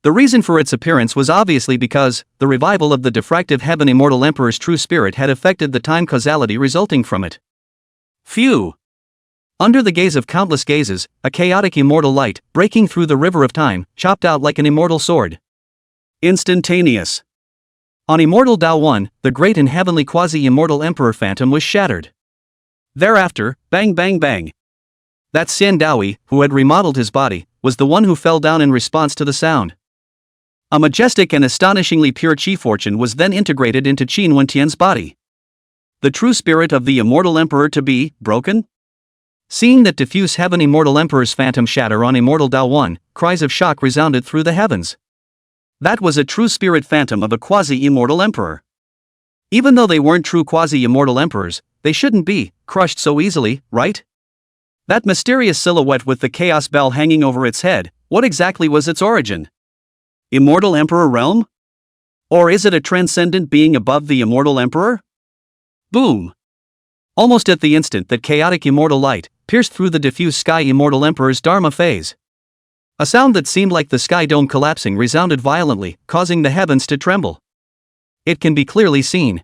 The reason for its appearance was obviously because the revival of the diffractive heaven immortal emperor's true spirit had affected the time causality resulting from it. Phew! Under the gaze of countless gazes, a chaotic immortal light, breaking through the river of time, chopped out like an immortal sword. Instantaneous. On immortal Tao One, the great and heavenly quasi-immortal emperor phantom was shattered. Thereafter, bang bang bang. That Xian Daoyi, who had remodeled his body, was the one who fell down in response to the sound. A majestic and astonishingly pure chi fortune was then integrated into Qin Wentian's body. The true spirit of the immortal emperor to be broken? Seeing that diffuse heaven immortal emperor's phantom shatter on immortal Tao One, cries of shock resounded through the heavens. That was a true spirit phantom of a quasi-immortal emperor. Even though they weren't true quasi-immortal emperors, they shouldn't be crushed so easily, right? That mysterious silhouette with the chaos bell hanging over its head, what exactly was its origin? Immortal emperor realm? Or is it a transcendent being above the immortal emperor? Boom! Almost at the instant that chaotic immortal light pierced through the diffuse sky immortal emperor's dharma phase. A sound that seemed like the sky dome collapsing resounded violently, causing the heavens to tremble. It can be clearly seen.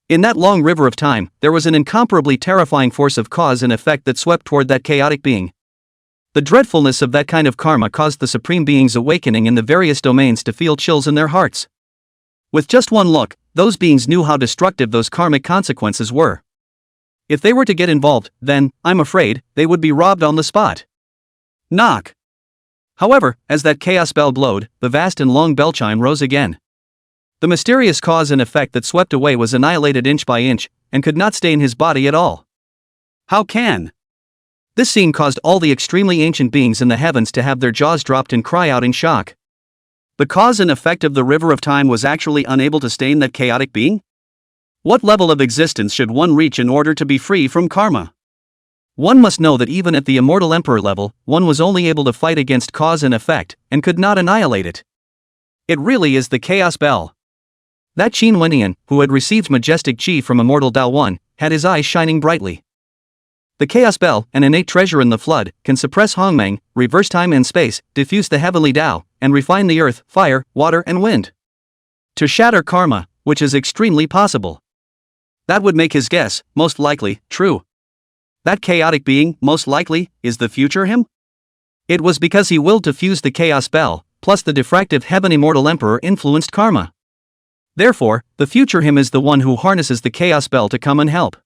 In that long river of time, there was an incomparably terrifying force of cause and effect that swept toward that chaotic being. The dreadfulness of that kind of karma caused the supreme beings awakening in the various domains to feel chills in their hearts. With just one look, those beings knew how destructive those karmic consequences were. If they were to get involved, then, I'm afraid, they would be robbed on the spot. Knock! However, as that chaos bell blowed, the vast and long bell chime rose again. The mysterious cause and effect that swept away was annihilated inch by inch, and could not stay in his body at all. How can? This scene caused all the extremely ancient beings in the heavens to have their jaws dropped and cry out in shock. The cause and effect of the river of time was actually unable to stain that chaotic being? What level of existence should one reach in order to be free from karma? One must know that even at the immortal emperor level, one was only able to fight against cause and effect, and could not annihilate it. It really is the chaos bell. That Qin Wentian, who had received majestic chi from immortal Tao One, had his eyes shining brightly. The chaos bell, an innate treasure in the flood, can suppress Hongmeng, reverse time and space, diffuse the heavenly Tao, and refine the earth, fire, water and wind. To shatter karma, which is extremely possible. That would make his guess, most likely, true. That chaotic being, most likely, is the future him? It was because he willed to fuse the chaos bell, plus the diffractive heaven immortal emperor influenced karma. Therefore, the future him is the one who harnesses the chaos bell to come and help.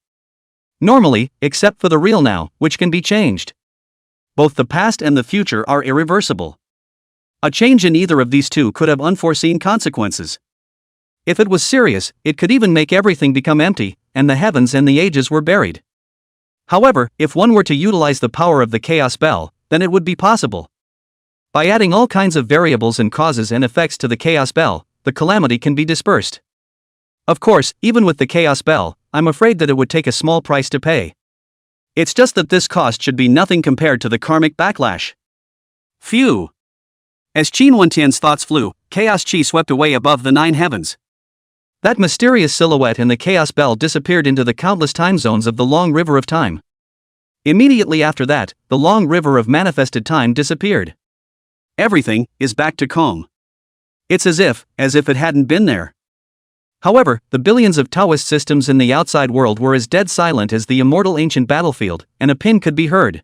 Normally, except for the real now, which can be changed. Both the past and the future are irreversible. A change in either of these two could have unforeseen consequences. If it was serious, it could even make everything become empty, and the heavens and the ages were buried. However, if one were to utilize the power of the chaos bell, then it would be possible. By adding all kinds of variables and causes and effects to the chaos bell, the calamity can be dispersed. Of course, even with the chaos bell, I'm afraid that it would take a small price to pay. It's just that this cost should be nothing compared to the karmic backlash. Phew! As Qin Wentian's thoughts flew, chaos chi swept away above the 9 heavens. That mysterious silhouette in the chaos bell disappeared into the countless time zones of the long river of time. Immediately after that, the long river of manifested time disappeared. Everything is back to calm. It's as if it hadn't been there. However, the billions of Taoist systems in the outside world were as dead silent as the immortal ancient battlefield, and a pin could be heard.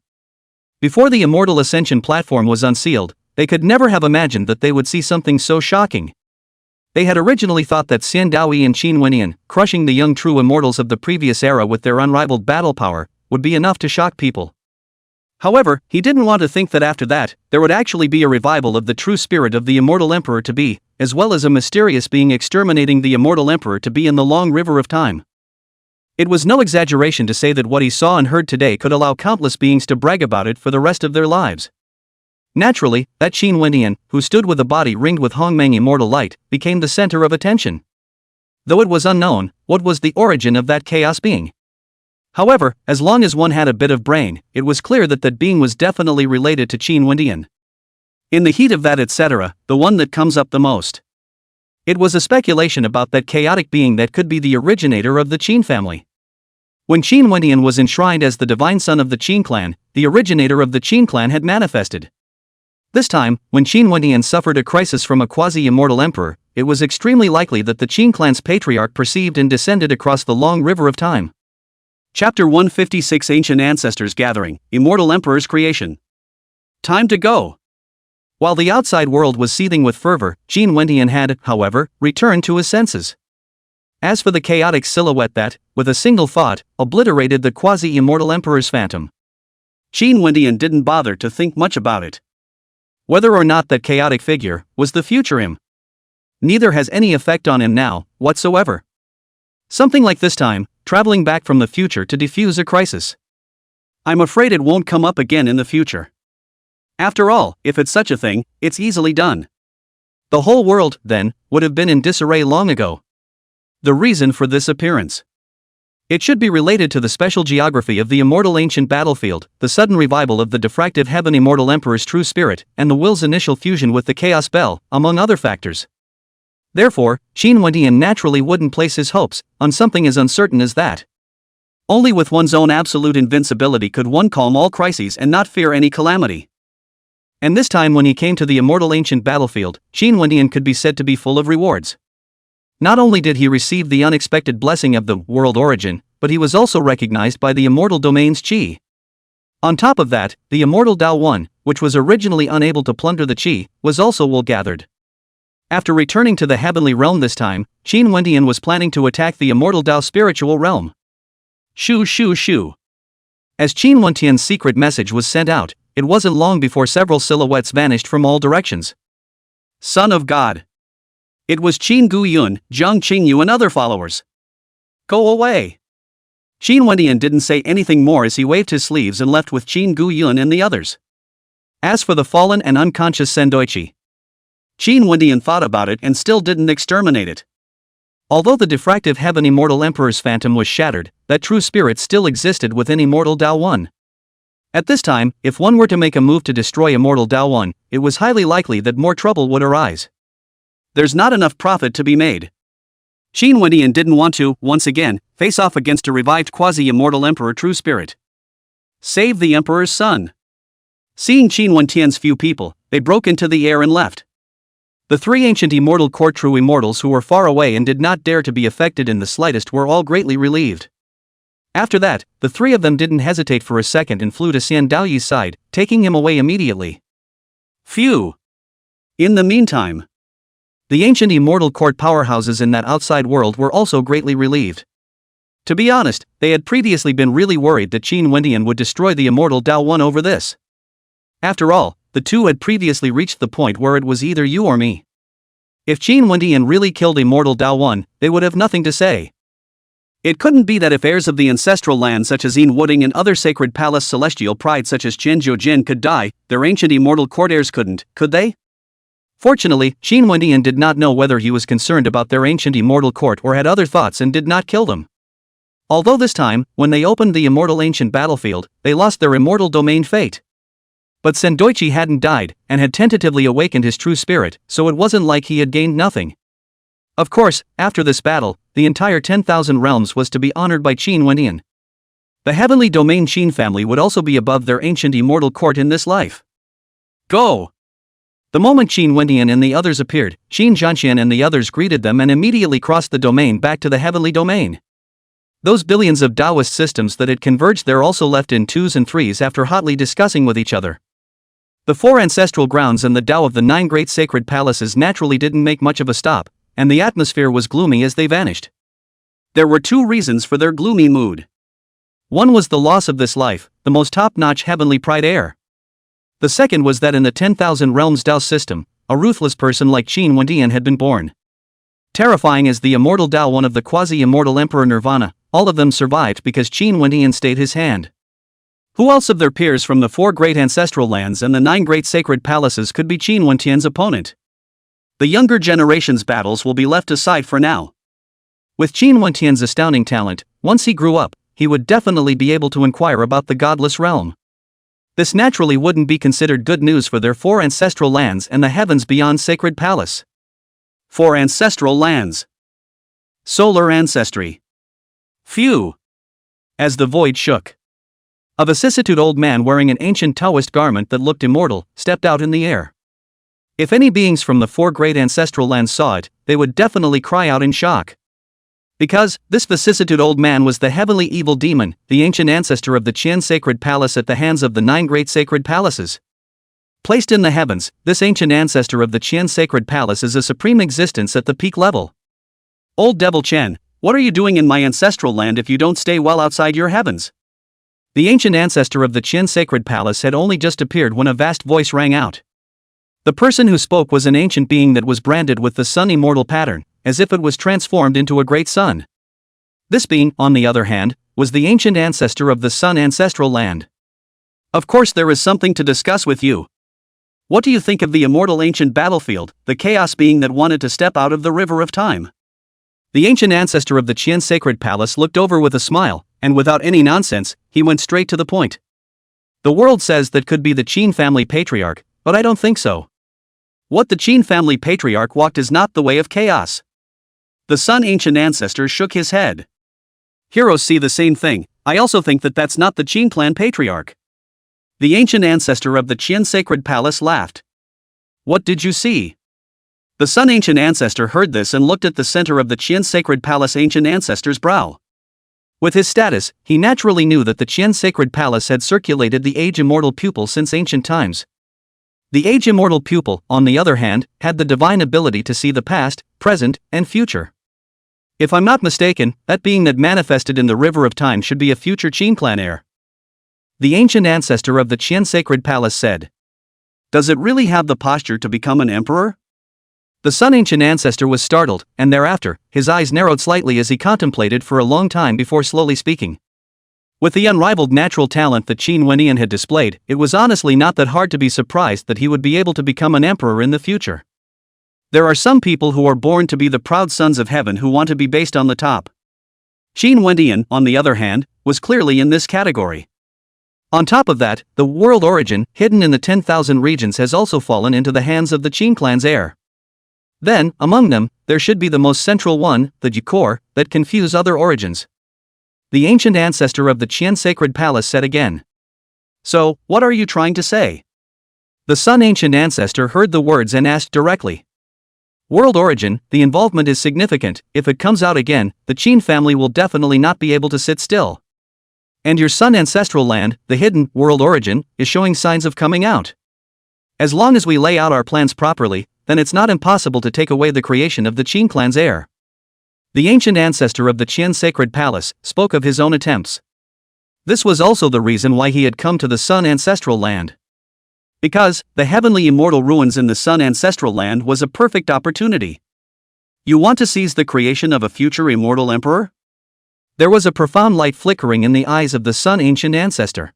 Before the immortal ascension platform was unsealed, they could never have imagined that they would see something so shocking. They had originally thought that Xian Daoyi and Qin Wentian, crushing the young true immortals of the previous era with their unrivaled battle power, would be enough to shock people. However, he didn't want to think that after that, there would actually be a revival of the true spirit of the immortal emperor to be, as well as a mysterious being exterminating the immortal emperor to be in the long river of time. It was no exaggeration to say that what he saw and heard today could allow countless beings to brag about it for the rest of their lives. Naturally, that Qin Wentian, who stood with a body ringed with Hongmeng immortal light, became the center of attention. Though it was unknown, what was the origin of that chaos being? However, as long as one had a bit of brain, it was clear that that being was definitely related to Qin Wentian. In the heat of that etc., the one that comes up the most. It was a speculation about that chaotic being that could be the originator of the Qin family. When Qin Wentian was enshrined as the divine son of the Qin clan, the originator of the Qin clan had manifested. This time, when Qin Wentian suffered a crisis from a quasi-immortal emperor, it was extremely likely that the Qin clan's patriarch perceived and descended across the long river of time. Chapter 156 Ancient Ancestors Gathering, Immortal Emperor's Creation. Time to go! While the outside world was seething with fervor, Qin Wentian had, however, returned to his senses. As for the chaotic silhouette that, with a single thought, obliterated the quasi-immortal emperor's phantom, Qin Wentian didn't bother to think much about it. Whether or not that chaotic figure was the future him, neither has any effect on him now, whatsoever. Something like this time, traveling back from the future to defuse a crisis. I'm afraid it won't come up again in the future. After all, if it's such a thing, it's easily done. The whole world, then, would have been in disarray long ago. The reason for this appearance. It should be related to the special geography of the immortal ancient battlefield, the sudden revival of the diffractive heaven immortal emperor's true spirit, and the will's initial fusion with the chaos bell, among other factors. Therefore, Qin Wentian naturally wouldn't place his hopes on something as uncertain as that. Only with one's own absolute invincibility could one calm all crises and not fear any calamity. And this time when he came to the immortal ancient battlefield, Qin Wentian could be said to be full of rewards. Not only did he receive the unexpected blessing of the world origin, but he was also recognized by the immortal domain's qi. On top of that, the immortal Dao One, which was originally unable to plunder the qi, was also wool gathered. After returning to the heavenly realm this time, Qin Wentian was planning to attack the immortal Dao spiritual realm. Shoo shoo shoo. As Qin Wentian's secret message was sent out, it wasn't long before several silhouettes vanished from all directions. Son of God. It was Qin Guyun, Zhang Qingyu and other followers. Go away. Qin Wentian didn't say anything more as he waved his sleeves and left with Qin Guyun and the others. As for the fallen and unconscious Sendoichi, Qin Wentian thought about it and still didn't exterminate it. Although the diffractive heaven immortal emperor's phantom was shattered, that true spirit still existed within immortal Dao One. At this time, if one were to make a move to destroy immortal Dao One, it was highly likely that more trouble would arise. There's not enough profit to be made. Qin Wentian didn't want to, once again, face off against a revived quasi-immortal emperor true spirit. Save the emperor's son. Seeing Qin Wentian's few people, they broke into the air and left. The three ancient immortal court true immortals who were far away and did not dare to be affected in the slightest were all greatly relieved. After that, the three of them didn't hesitate for a second and flew to Xian Daoyi's side, taking him away immediately. Phew! In the meantime, the ancient immortal court powerhouses in that outside world were also greatly relieved. To be honest, they had previously been really worried that Qin Wentian would destroy the immortal Dao One over this. After all, the two had previously reached the point where it was either you or me. If Qin Wentian really killed immortal Dao One, they would have nothing to say. It couldn't be that if heirs of the ancestral land such as Yin Wuding and other sacred palace celestial pride such as Chen Jiujin could die, their ancient immortal court heirs couldn't, could they? Fortunately, Qin Wendian did not know whether he was concerned about their ancient immortal court or had other thoughts and did not kill them. Although this time, when they opened the immortal ancient battlefield, they lost their immortal domain fate. But Sendoichi hadn't died, and had tentatively awakened his true spirit, so it wasn't like he had gained nothing. Of course, after this battle, the entire 10,000 realms was to be honored by Qin Wendian. The heavenly domain Qin family would also be above their ancient immortal court in this life. Go! The moment Qin Wendian and the others appeared, Qin Zhanxian and the others greeted them and immediately crossed the domain back to the heavenly domain. Those billions of Taoist systems that had converged there also left in twos and threes after hotly discussing with each other. The 4 ancestral grounds and the Tao of the 9 great sacred palaces naturally didn't make much of a stop, and the atmosphere was gloomy as they vanished. There were 2 reasons for their gloomy mood. One was the loss of this life, the most top-notch heavenly pride heir. The second was that in the 10,000 realms Tao system, a ruthless person like Qin Wendian had been born. Terrifying as the immortal Tao, one of the quasi-immortal Emperor Nirvana, all of them survived because Qin Wendian stayed his hand. Who else of their peers from the 4 great ancestral lands and the 9 great sacred palaces could be Qin Wendian's opponent? The younger generation's battles will be left aside for now. With Qin Wendian's astounding talent, once he grew up, he would definitely be able to inquire about the godless realm. This naturally wouldn't be considered good news for their 4 ancestral lands and the heavens beyond sacred palace. 4 ancestral lands. Solar ancestry. Phew! As the void shook. A vicissitude old man wearing an ancient Taoist garment that looked immortal stepped out in the air. If any beings from the 4 great ancestral lands saw it, they would definitely cry out in shock. Because, this vicissitude old man was the heavenly evil demon, the ancient ancestor of the Qian sacred palace at the hands of the 9 great sacred palaces. Placed in the heavens, this ancient ancestor of the Qian sacred palace is a supreme existence at the peak level. Old Devil Chen, what are you doing in my ancestral land if you don't stay well outside your heavens? The ancient ancestor of the Qian sacred palace had only just appeared when a vast voice rang out. The person who spoke was an ancient being that was branded with the sun immortal pattern, as if it was transformed into a great sun. This being, on the other hand, was the ancient ancestor of the sun ancestral land. Of course, there is something to discuss with you. What do you think of the immortal ancient battlefield, the chaos being that wanted to step out of the river of time? The ancient ancestor of the Qian sacred palace looked over with a smile, and without any nonsense, he went straight to the point. The world says that could be the Qin family patriarch, but I don't think so. What the Qin family patriarch walked is not the way of chaos. The sun ancient ancestor shook his head. Heroes see the same thing. I also think that that's not the Qin clan patriarch. The ancient ancestor of the Qian sacred palace laughed. What did you see? The sun ancient ancestor heard this and looked at the center of the Qian sacred palace ancient ancestor's brow. With his status, he naturally knew that the Qian sacred palace had circulated the age immortal pupil since ancient times. The age immortal pupil, on the other hand, had the divine ability to see the past, present, and future. If I'm not mistaken, that being that manifested in the river of time should be a future Qin clan heir. The ancient ancestor of the Qian sacred palace said. Does it really have the posture to become an emperor? The sun ancient ancestor was startled, and thereafter, his eyes narrowed slightly as he contemplated for a long time before slowly speaking. With the unrivaled natural talent that Qin Wendian had displayed, it was honestly not that hard to be surprised that he would be able to become an emperor in the future. There are some people who are born to be the proud sons of heaven who want to be based on the top. Qin Wendian, on the other hand, was clearly in this category. On top of that, the world origin, hidden in the 10,000 regions, has also fallen into the hands of the Qin clan's heir. Then, among them, there should be the most central one, the core, that confuse other origins. The ancient ancestor of the Qian sacred palace said again. So, what are you trying to say? The sun ancient ancestor heard the words and asked directly. World origin, the involvement is significant. If it comes out again, the Qin family will definitely not be able to sit still. And your sun ancestral land, the hidden world origin, is showing signs of coming out. As long as we lay out our plans properly, then it's not impossible to take away the creation of the Qin clan's heir. The ancient ancestor of the Qian sacred palace spoke of his own attempts. This was also the reason why he had come to the sun ancestral land. Because, the heavenly immortal ruins in the sun ancestral land was a perfect opportunity. You want to seize the creation of a future immortal emperor? There was a profound light flickering in the eyes of the Sun Ancient Ancestor.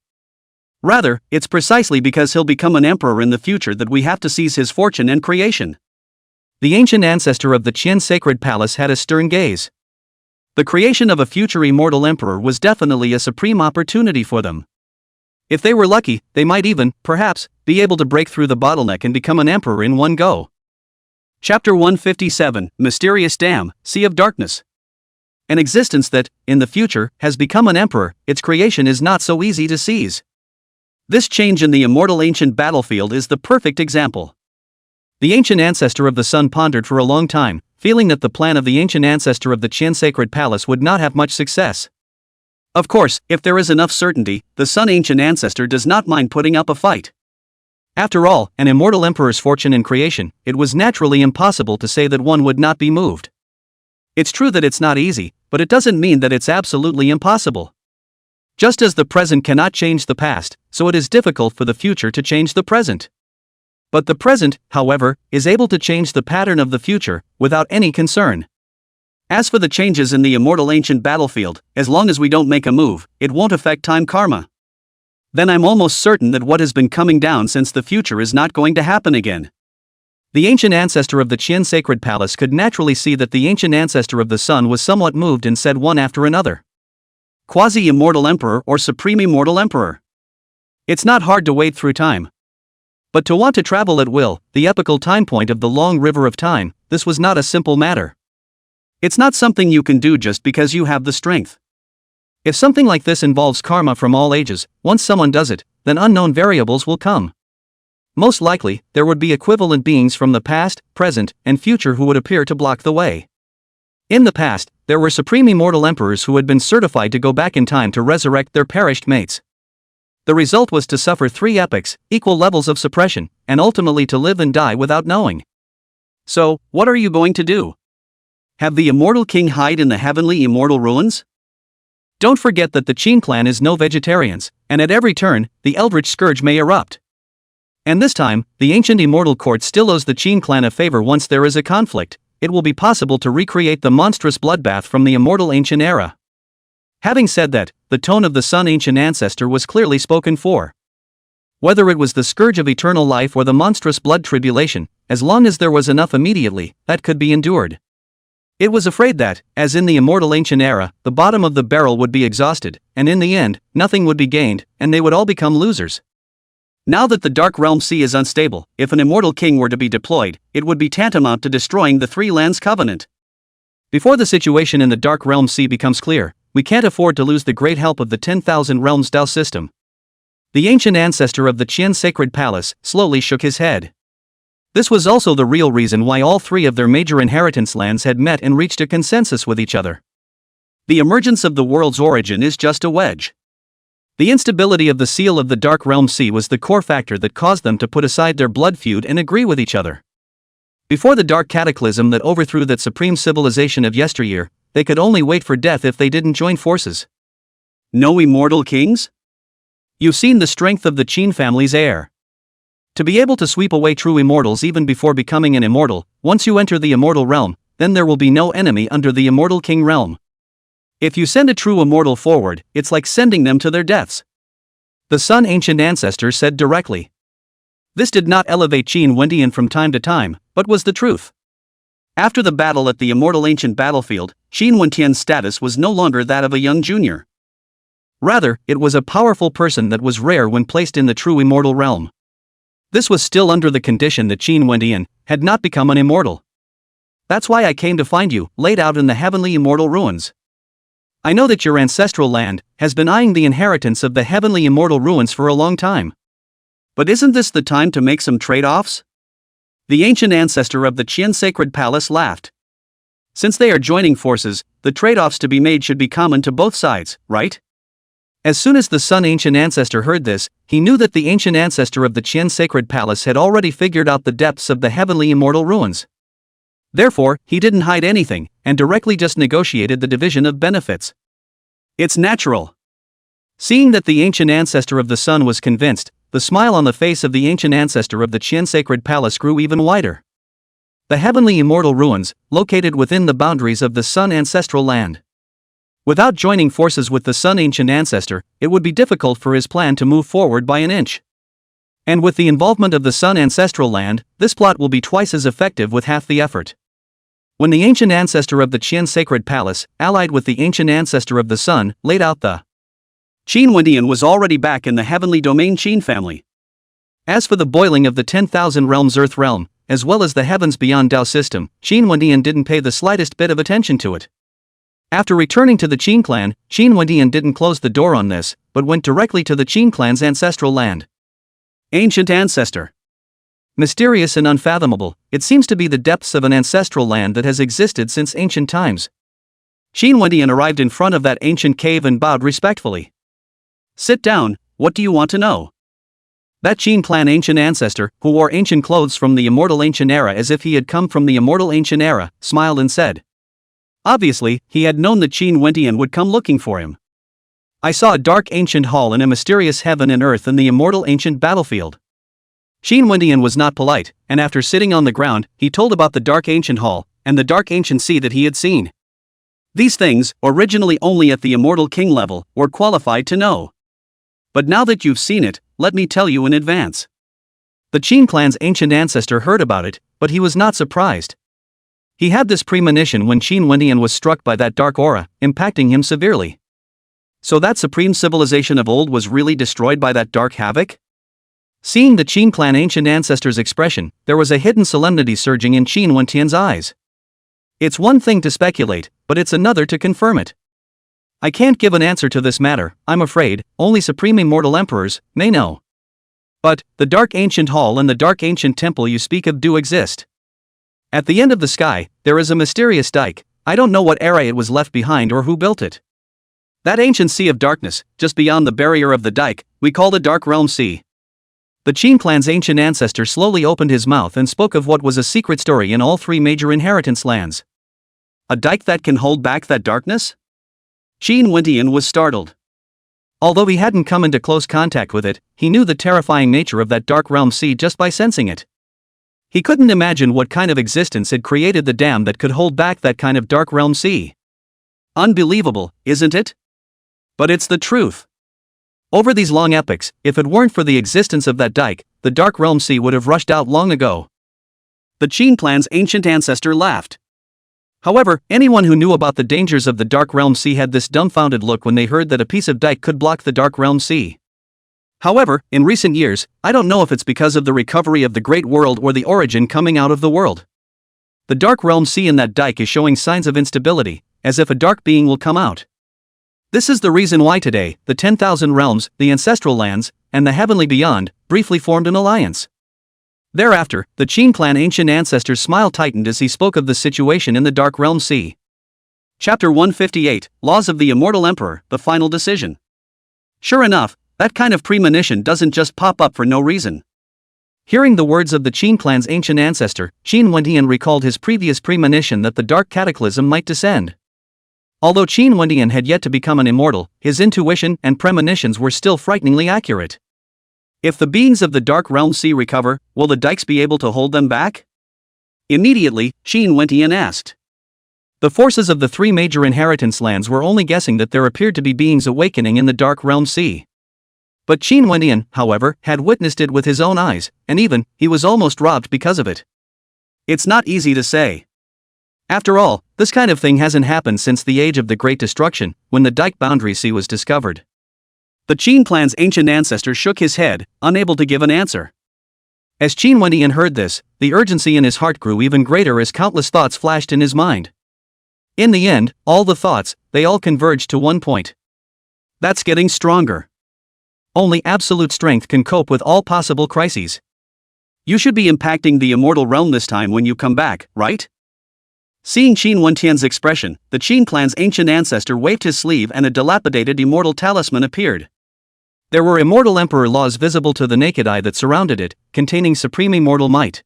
Rather, it's precisely because he'll become an emperor in the future that we have to seize his fortune and creation. The ancient ancestor of the Qin Sacred Palace had a stern gaze. The creation of a future immortal emperor was definitely a supreme opportunity for them. If they were lucky, they might even, perhaps, be able to break through the bottleneck and become an emperor in one go. Chapter 157, Mysterious Dam, Sea of Darkness. An existence that, in the future, has become an emperor, its creation is not so easy to seize. This change in the immortal ancient battlefield is the perfect example. The ancient ancestor of the sun pondered for a long time, feeling that the plan of the ancient ancestor of the Qin Sacred Palace would not have much success. Of course, if there is enough certainty, the sun ancient ancestor does not mind putting up a fight. After all, an immortal emperor's fortune and creation, it was naturally impossible to say that one would not be moved. It's true that it's not easy, but it doesn't mean that it's absolutely impossible. Just as the present cannot change the past, so it is difficult for the future to change the present. But the present, however, is able to change the pattern of the future, without any concern. As for the changes in the immortal ancient battlefield, as long as we don't make a move, it won't affect time karma. Then I'm almost certain that what has been coming down since the future is not going to happen again. The ancient ancestor of the Qin Sacred Palace could naturally see that the ancient ancestor of the sun was somewhat moved and said one after another. Quasi-immortal emperor or supreme immortal emperor. It's not hard to wade through time. But to want to travel at will, the epical time point of the long river of time, this was not a simple matter. It's not something you can do just because you have the strength. If something like this involves karma from all ages, once someone does it, then unknown variables will come. Most likely, there would be equivalent beings from the past, present, and future who would appear to block the way. In the past, there were supreme immortal emperors who had been certified to go back in time to resurrect their perished mates. The result was to suffer 3 epochs, equal levels of suppression, and ultimately to live and die without knowing. So, what are you going to do? Have the immortal king hide in the heavenly immortal ruins? Don't forget that the Qin clan is no vegetarians, and at every turn, the eldritch scourge may erupt. And this time, the ancient immortal court still owes the Qin clan a favor. Once there is a conflict, it will be possible to recreate the monstrous bloodbath from the immortal ancient era. Having said that, the tone of the sun ancient ancestor was clearly spoken for. Whether it was the scourge of eternal life or the monstrous blood tribulation, as long as there was enough immediately, that could be endured. It was afraid that, as in the immortal ancient era, the bottom of the barrel would be exhausted, and in the end, nothing would be gained, and they would all become losers. Now that the Dark Realm Sea is unstable, if an immortal king were to be deployed, it would be tantamount to destroying the 3 lands covenant. Before the situation in the Dark Realm Sea becomes clear, we can't afford to lose the great help of the 10,000 Realms Dao system. The ancient ancestor of the Qin Sacred Palace slowly shook his head. This was also the real reason why all 3 of their major inheritance lands had met and reached a consensus with each other. The emergence of the world's origin is just a wedge. The instability of the seal of the Dark Realm Sea was the core factor that caused them to put aside their blood feud and agree with each other. Before the dark cataclysm that overthrew that supreme civilization of yesteryear, they could only wait for death if they didn't join forces. No immortal kings? You've seen the strength of the Qin family's heir. To be able to sweep away true immortals even before becoming an immortal, once you enter the immortal realm, then there will be no enemy under the immortal king realm. If you send a true immortal forward, it's like sending them to their deaths. The sun ancient ancestor said directly. This did not elevate Qin Wendian from time to time, but was the truth. After the battle at the immortal ancient battlefield, Qin Wendian's status was no longer that of a young junior. Rather, it was a powerful person that was rare when placed in the true immortal realm. This was still under the condition that Qin Wendian had not become an immortal. That's why I came to find you, laid out in the heavenly immortal ruins. I know that your ancestral land has been eyeing the inheritance of the heavenly immortal ruins for a long time. But isn't this the time to make some trade-offs? The ancient ancestor of the Qin Sacred Palace laughed. Since they are joining forces, the trade-offs to be made should be common to both sides, right? As soon as the sun ancient ancestor heard this, he knew that the ancient ancestor of the Qin Sacred Palace had already figured out the depths of the heavenly immortal ruins. Therefore, he didn't hide anything, and directly just negotiated the division of benefits. It's natural. Seeing that the ancient ancestor of the sun was convinced, the smile on the face of the ancient ancestor of the Qin Sacred Palace grew even wider. The heavenly immortal ruins, located within the boundaries of the sun ancestral land. Without joining forces with the Sun ancient ancestor, it would be difficult for his plan to move forward by an inch. And with the involvement of the Sun ancestral land, this plot will be twice as effective with half the effort. When the ancient ancestor of the Qian sacred palace, allied with the ancient ancestor of the Sun, laid out the Qin Wendian was already back in the heavenly domain Qin family. As for the boiling of the 10,000 realms Earth realm, as well as the heavens beyond Dao system, Qin Wendian didn't pay the slightest bit of attention to it. After returning to the Qin clan, Qin Wendian didn't close the door on this, but went directly to the Qin clan's ancestral land. Ancient ancestor. Mysterious and unfathomable, it seems to be the depths of an ancestral land that has existed since ancient times. Qin Wendian arrived in front of that ancient cave and bowed respectfully. Sit down, what do you want to know? That Qin clan ancient ancestor, who wore ancient clothes from the immortal ancient era as if he had come from the immortal ancient era, smiled and said. Obviously, he had known that Qin Wendian would come looking for him. I saw a dark ancient hall and a mysterious heaven and earth in the immortal ancient battlefield. Qin Wendian was not polite, and after sitting on the ground, he told about the dark ancient hall and the dark ancient sea that he had seen. These things, originally only at the immortal king level, were qualified to know. But now that you've seen it, let me tell you in advance. The Qin clan's ancient ancestor heard about it, but he was not surprised. He had this premonition when Qin Wendian was struck by that dark aura, impacting him severely. So that supreme civilization of old was really destroyed by that dark havoc? Seeing the Qin clan ancient ancestor's expression, there was a hidden solemnity surging in Qin Wendian's eyes. It's one thing to speculate, but it's another to confirm it. I can't give an answer to this matter, I'm afraid, only supreme immortal emperors may know. But, the dark ancient hall and the dark ancient temple you speak of do exist. At the end of the sky, there is a mysterious dike. I don't know what era it was left behind or who built it. That ancient sea of darkness, just beyond the barrier of the dike, we call the Dark Realm Sea. The Qin clan's ancient ancestor slowly opened his mouth and spoke of what was a secret story in all three major inheritance lands. A dike that can hold back that darkness? Qin Wendian was startled. Although he hadn't come into close contact with it, he knew the terrifying nature of that Dark Realm Sea just by sensing it. He couldn't imagine what kind of existence had created the dam that could hold back that kind of Dark Realm Sea. Unbelievable, isn't it? But it's the truth. Over these long epochs, if it weren't for the existence of that dike, the Dark Realm Sea would have rushed out long ago. The Qin clan's ancient ancestor laughed. However, anyone who knew about the dangers of the Dark Realm Sea had this dumbfounded look when they heard that a piece of dike could block the Dark Realm Sea. However, in recent years, I don't know if it's because of the recovery of the Great World or the origin coming out of the world. The Dark Realm Sea in that dike is showing signs of instability, as if a dark being will come out. This is the reason why today, the 10,000 realms, the ancestral lands, and the heavenly beyond, briefly formed an alliance. Thereafter, the Qin clan ancient ancestor's smile tightened as he spoke of the situation in the Dark Realm Sea. Chapter 158, Laws of the Immortal Emperor, the Final Decision. Sure enough, that kind of premonition doesn't just pop up for no reason. Hearing the words of the Qin clan's ancient ancestor, Qin Wendian recalled his previous premonition that the dark cataclysm might descend. Although Qin Wendian had yet to become an immortal, his intuition and premonitions were still frighteningly accurate. If the beings of the Dark Realm Sea recover, will the dikes be able to hold them back? Immediately, Qin Wendian asked. The forces of the three major inheritance lands were only guessing that there appeared to be beings awakening in the Dark Realm Sea. But Qin Wendian, however, had witnessed it with his own eyes, and even, he was almost robbed because of it. It's not easy to say. After all, this kind of thing hasn't happened since the age of the Great Destruction, when the Dike Boundary Sea was discovered. The Qin clan's ancient ancestor shook his head, unable to give an answer. As Qin Wendian heard this, the urgency in his heart grew even greater as countless thoughts flashed in his mind. In the end, all the thoughts, they all converged to one point. That's getting stronger. Only absolute strength can cope with all possible crises. You should be impacting the immortal realm this time when you come back, right? Seeing Qin Wendian's expression, the Qin clan's ancient ancestor waved his sleeve and a dilapidated immortal talisman appeared. There were immortal emperor laws visible to the naked eye that surrounded it, containing supreme immortal might.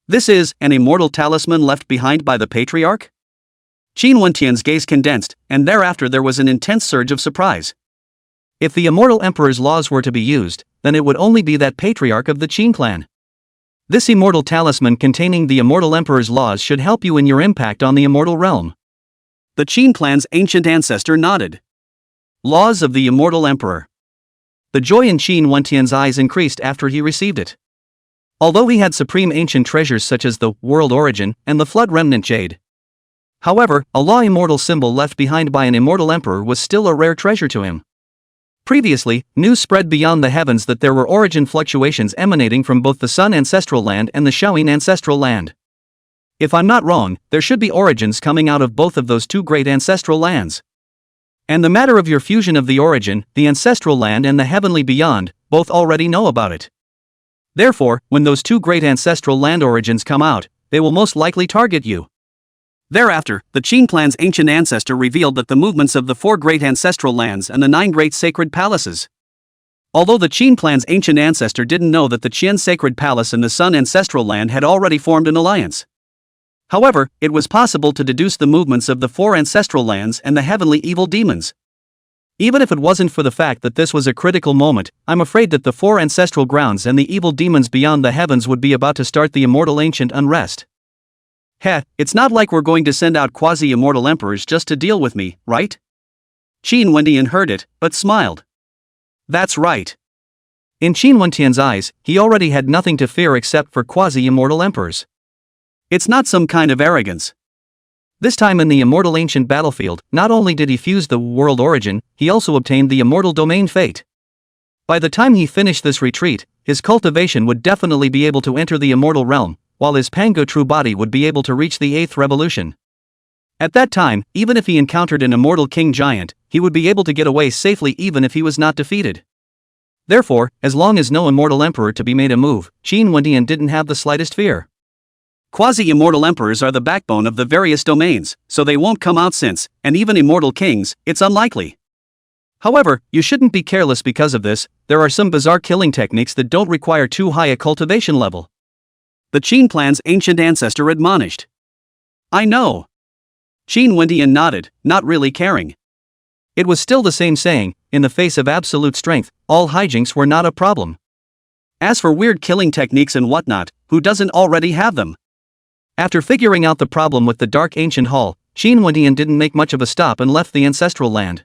This is an immortal talisman left behind by the patriarch? Qin Wendian's gaze condensed, and thereafter there was an intense surge of surprise. If the immortal emperor's laws were to be used, then it would only be that patriarch of the Qin clan. This immortal talisman containing the immortal emperor's laws should help you in your impact on the immortal realm. The Qin clan's ancient ancestor nodded. Laws of the Immortal Emperor. The joy in Qin Wentian's eyes increased after he received it. Although he had supreme ancient treasures such as the World Origin and the Flood Remnant Jade. However, a law immortal symbol left behind by an immortal emperor was still a rare treasure to him. Previously, news spread beyond the heavens that there were origin fluctuations emanating from both the Sun Ancestral Land and the Shaoyin Ancestral Land. If I'm not wrong, there should be origins coming out of both of those two great ancestral lands. And the matter of your fusion of the origin, the ancestral land and the heavenly beyond, both already know about it. Therefore, when those two great ancestral land origins come out, they will most likely target you. Thereafter, the Qin clan's ancient ancestor revealed that the movements of the 4 great ancestral lands and the 9 great sacred palaces. Although the Qin clan's ancient ancestor didn't know that the Qian sacred palace and the Sun ancestral land had already formed an alliance. However, it was possible to deduce the movements of the 4 ancestral lands and the heavenly evil demons. Even if it wasn't for the fact that this was a critical moment, I'm afraid that the 4 ancestral grounds and the evil demons beyond the heavens would be about to start the immortal ancient unrest. Heh, it's not like we're going to send out quasi-immortal emperors just to deal with me, right? Qin Wentian heard it, but smiled. That's right. In Qin Wentian's eyes, he already had nothing to fear except for quasi-immortal emperors. It's not some kind of arrogance. This time in the immortal ancient battlefield, not only did he fuse the World Origin, he also obtained the immortal domain Fate. By the time he finished this retreat, his cultivation would definitely be able to enter the immortal realm, while his Pango true body would be able to reach the 8th revolution. At that time, even if he encountered an immortal king giant, he would be able to get away safely even if he was not defeated. Therefore, as long as no immortal emperor to be made a move, Qin Wentian didn't have the slightest fear. Quasi-immortal emperors are the backbone of the various domains, so they won't come out since, and even immortal kings, it's unlikely. However, you shouldn't be careless because of this. There are some bizarre killing techniques that don't require too high a cultivation level. The Qin clan's ancient ancestor admonished. I know. Qin Wentian nodded, not really caring. It was still the same saying, in the face of absolute strength, all hijinks were not a problem. As for weird killing techniques and whatnot, who doesn't already have them? After figuring out the problem with the dark ancient hall, Qin Wentian didn't make much of a stop and left the ancestral land.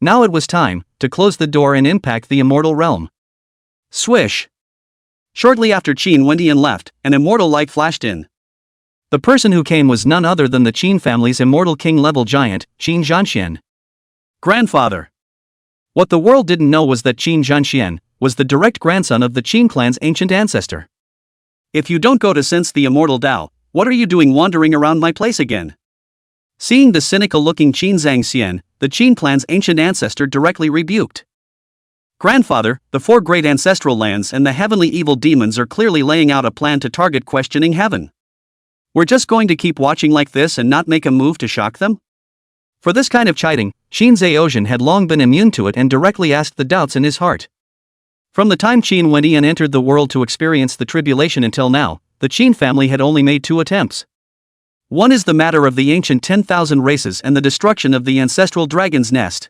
Now it was time to close the door and impact the immortal realm. Swish! Shortly after Qin Wentian left, an immortal light flashed in. The person who came was none other than the Qin family's immortal king-level giant, Qin Zhanxian. Grandfather. What the world didn't know was that Qin Zhanxian was the direct grandson of the Qin clan's ancient ancestor. If you don't go to sense the immortal Tao, what are you doing wandering around my place again? Seeing the cynical-looking Qin Zhanxian, the Qin clan's ancient ancestor directly rebuked. Grandfather, the 4 great ancestral lands and the heavenly evil demons are clearly laying out a plan to target questioning heaven. We're just going to keep watching like this and not make a move to shock them? For this kind of chiding, Qin Zhaozhen had long been immune to it and directly asked the doubts in his heart. From the time Qin Wentian entered the world to experience the tribulation until now, the Qin family had only made 2 attempts. One is the matter of the ancient 10,000 races and the destruction of the ancestral dragon's nest.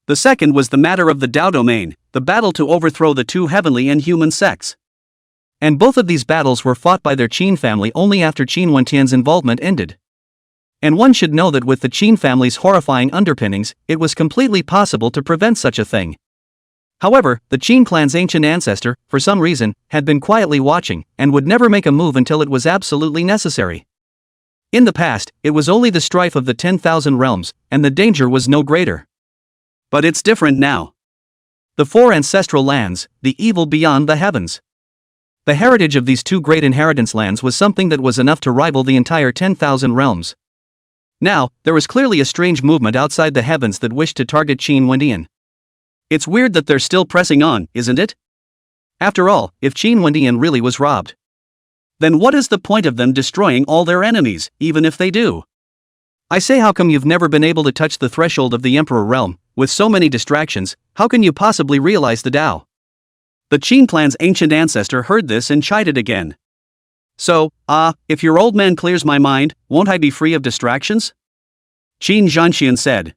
The second was the matter of the Tao domain, the battle to overthrow the 2 heavenly and human sects. And both of these battles were fought by their Qin family only after Qin Wentian's involvement ended. And one should know that with the Qin family's horrifying underpinnings, it was completely possible to prevent such a thing. However, the Qin clan's ancient ancestor, for some reason, had been quietly watching, and would never make a move until it was absolutely necessary. In the past, it was only the strife of the 10,000 realms, and the danger was no greater. But it's different now. The 4 ancestral lands, the evil beyond the heavens. The heritage of these 2 great inheritance lands was something that was enough to rival the entire 10,000 realms. Now, there was clearly a strange movement outside the heavens that wished to target Qin Wentian. It's weird that they're still pressing on, isn't it? After all, if Qin Wentian really was robbed, then what is the point of them destroying all their enemies, even if they do? I say, how come you've never been able to touch the threshold of the Emperor realm? With so many distractions, how can you possibly realize the Tao? The Qin clan's ancient ancestor heard this and chided again. So, if your old man clears my mind, won't I be free of distractions? Qin Zhanxian said.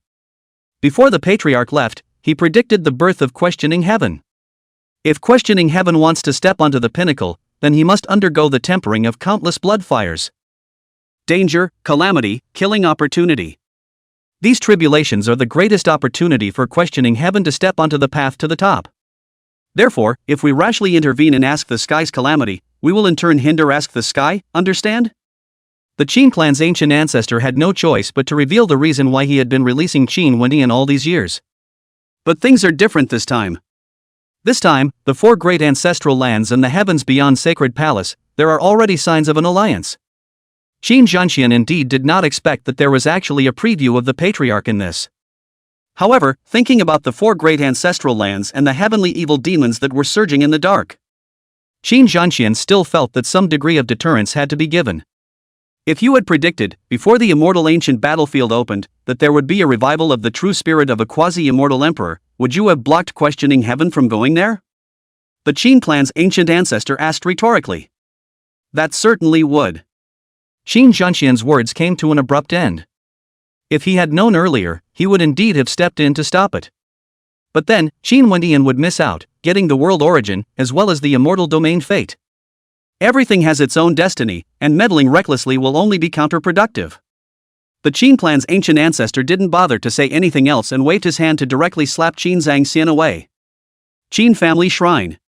Before the patriarch left, he predicted the birth of questioning heaven. If questioning heaven wants to step onto the pinnacle, then he must undergo the tempering of countless blood fires. Danger, calamity, killing opportunity. These tribulations are the greatest opportunity for questioning heaven to step onto the path to the top. Therefore, if we rashly intervene and ask the sky's calamity, we will in turn hinder ask the sky, understand? The Qin clan's ancient ancestor had no choice but to reveal the reason why he had been releasing Qin Wendian all these years. But things are different this time. This time, the four great ancestral lands and the heavens beyond Sacred Palace, there are already signs of an alliance. Qin Zhanxian indeed did not expect that there was actually a preview of the patriarch in this. However, thinking about the four great ancestral lands and the heavenly evil demons that were surging in the dark, Qin Zhanxian still felt that some degree of deterrence had to be given. If you had predicted, before the immortal ancient battlefield opened, that there would be a revival of the true spirit of a quasi-immortal emperor, would you have blocked questioning heaven from going there? The Qin clan's ancient ancestor asked rhetorically. That certainly would. Qin Zhanxian's words came to an abrupt end. If he had known earlier, he would indeed have stepped in to stop it. But then, Qin Wendian would miss out, getting the world origin, as well as the immortal domain fate. Everything has its own destiny, and meddling recklessly will only be counterproductive. The Qin clan's ancient ancestor didn't bother to say anything else and waved his hand to directly slap Qin Zhangxian away. Qin family shrine.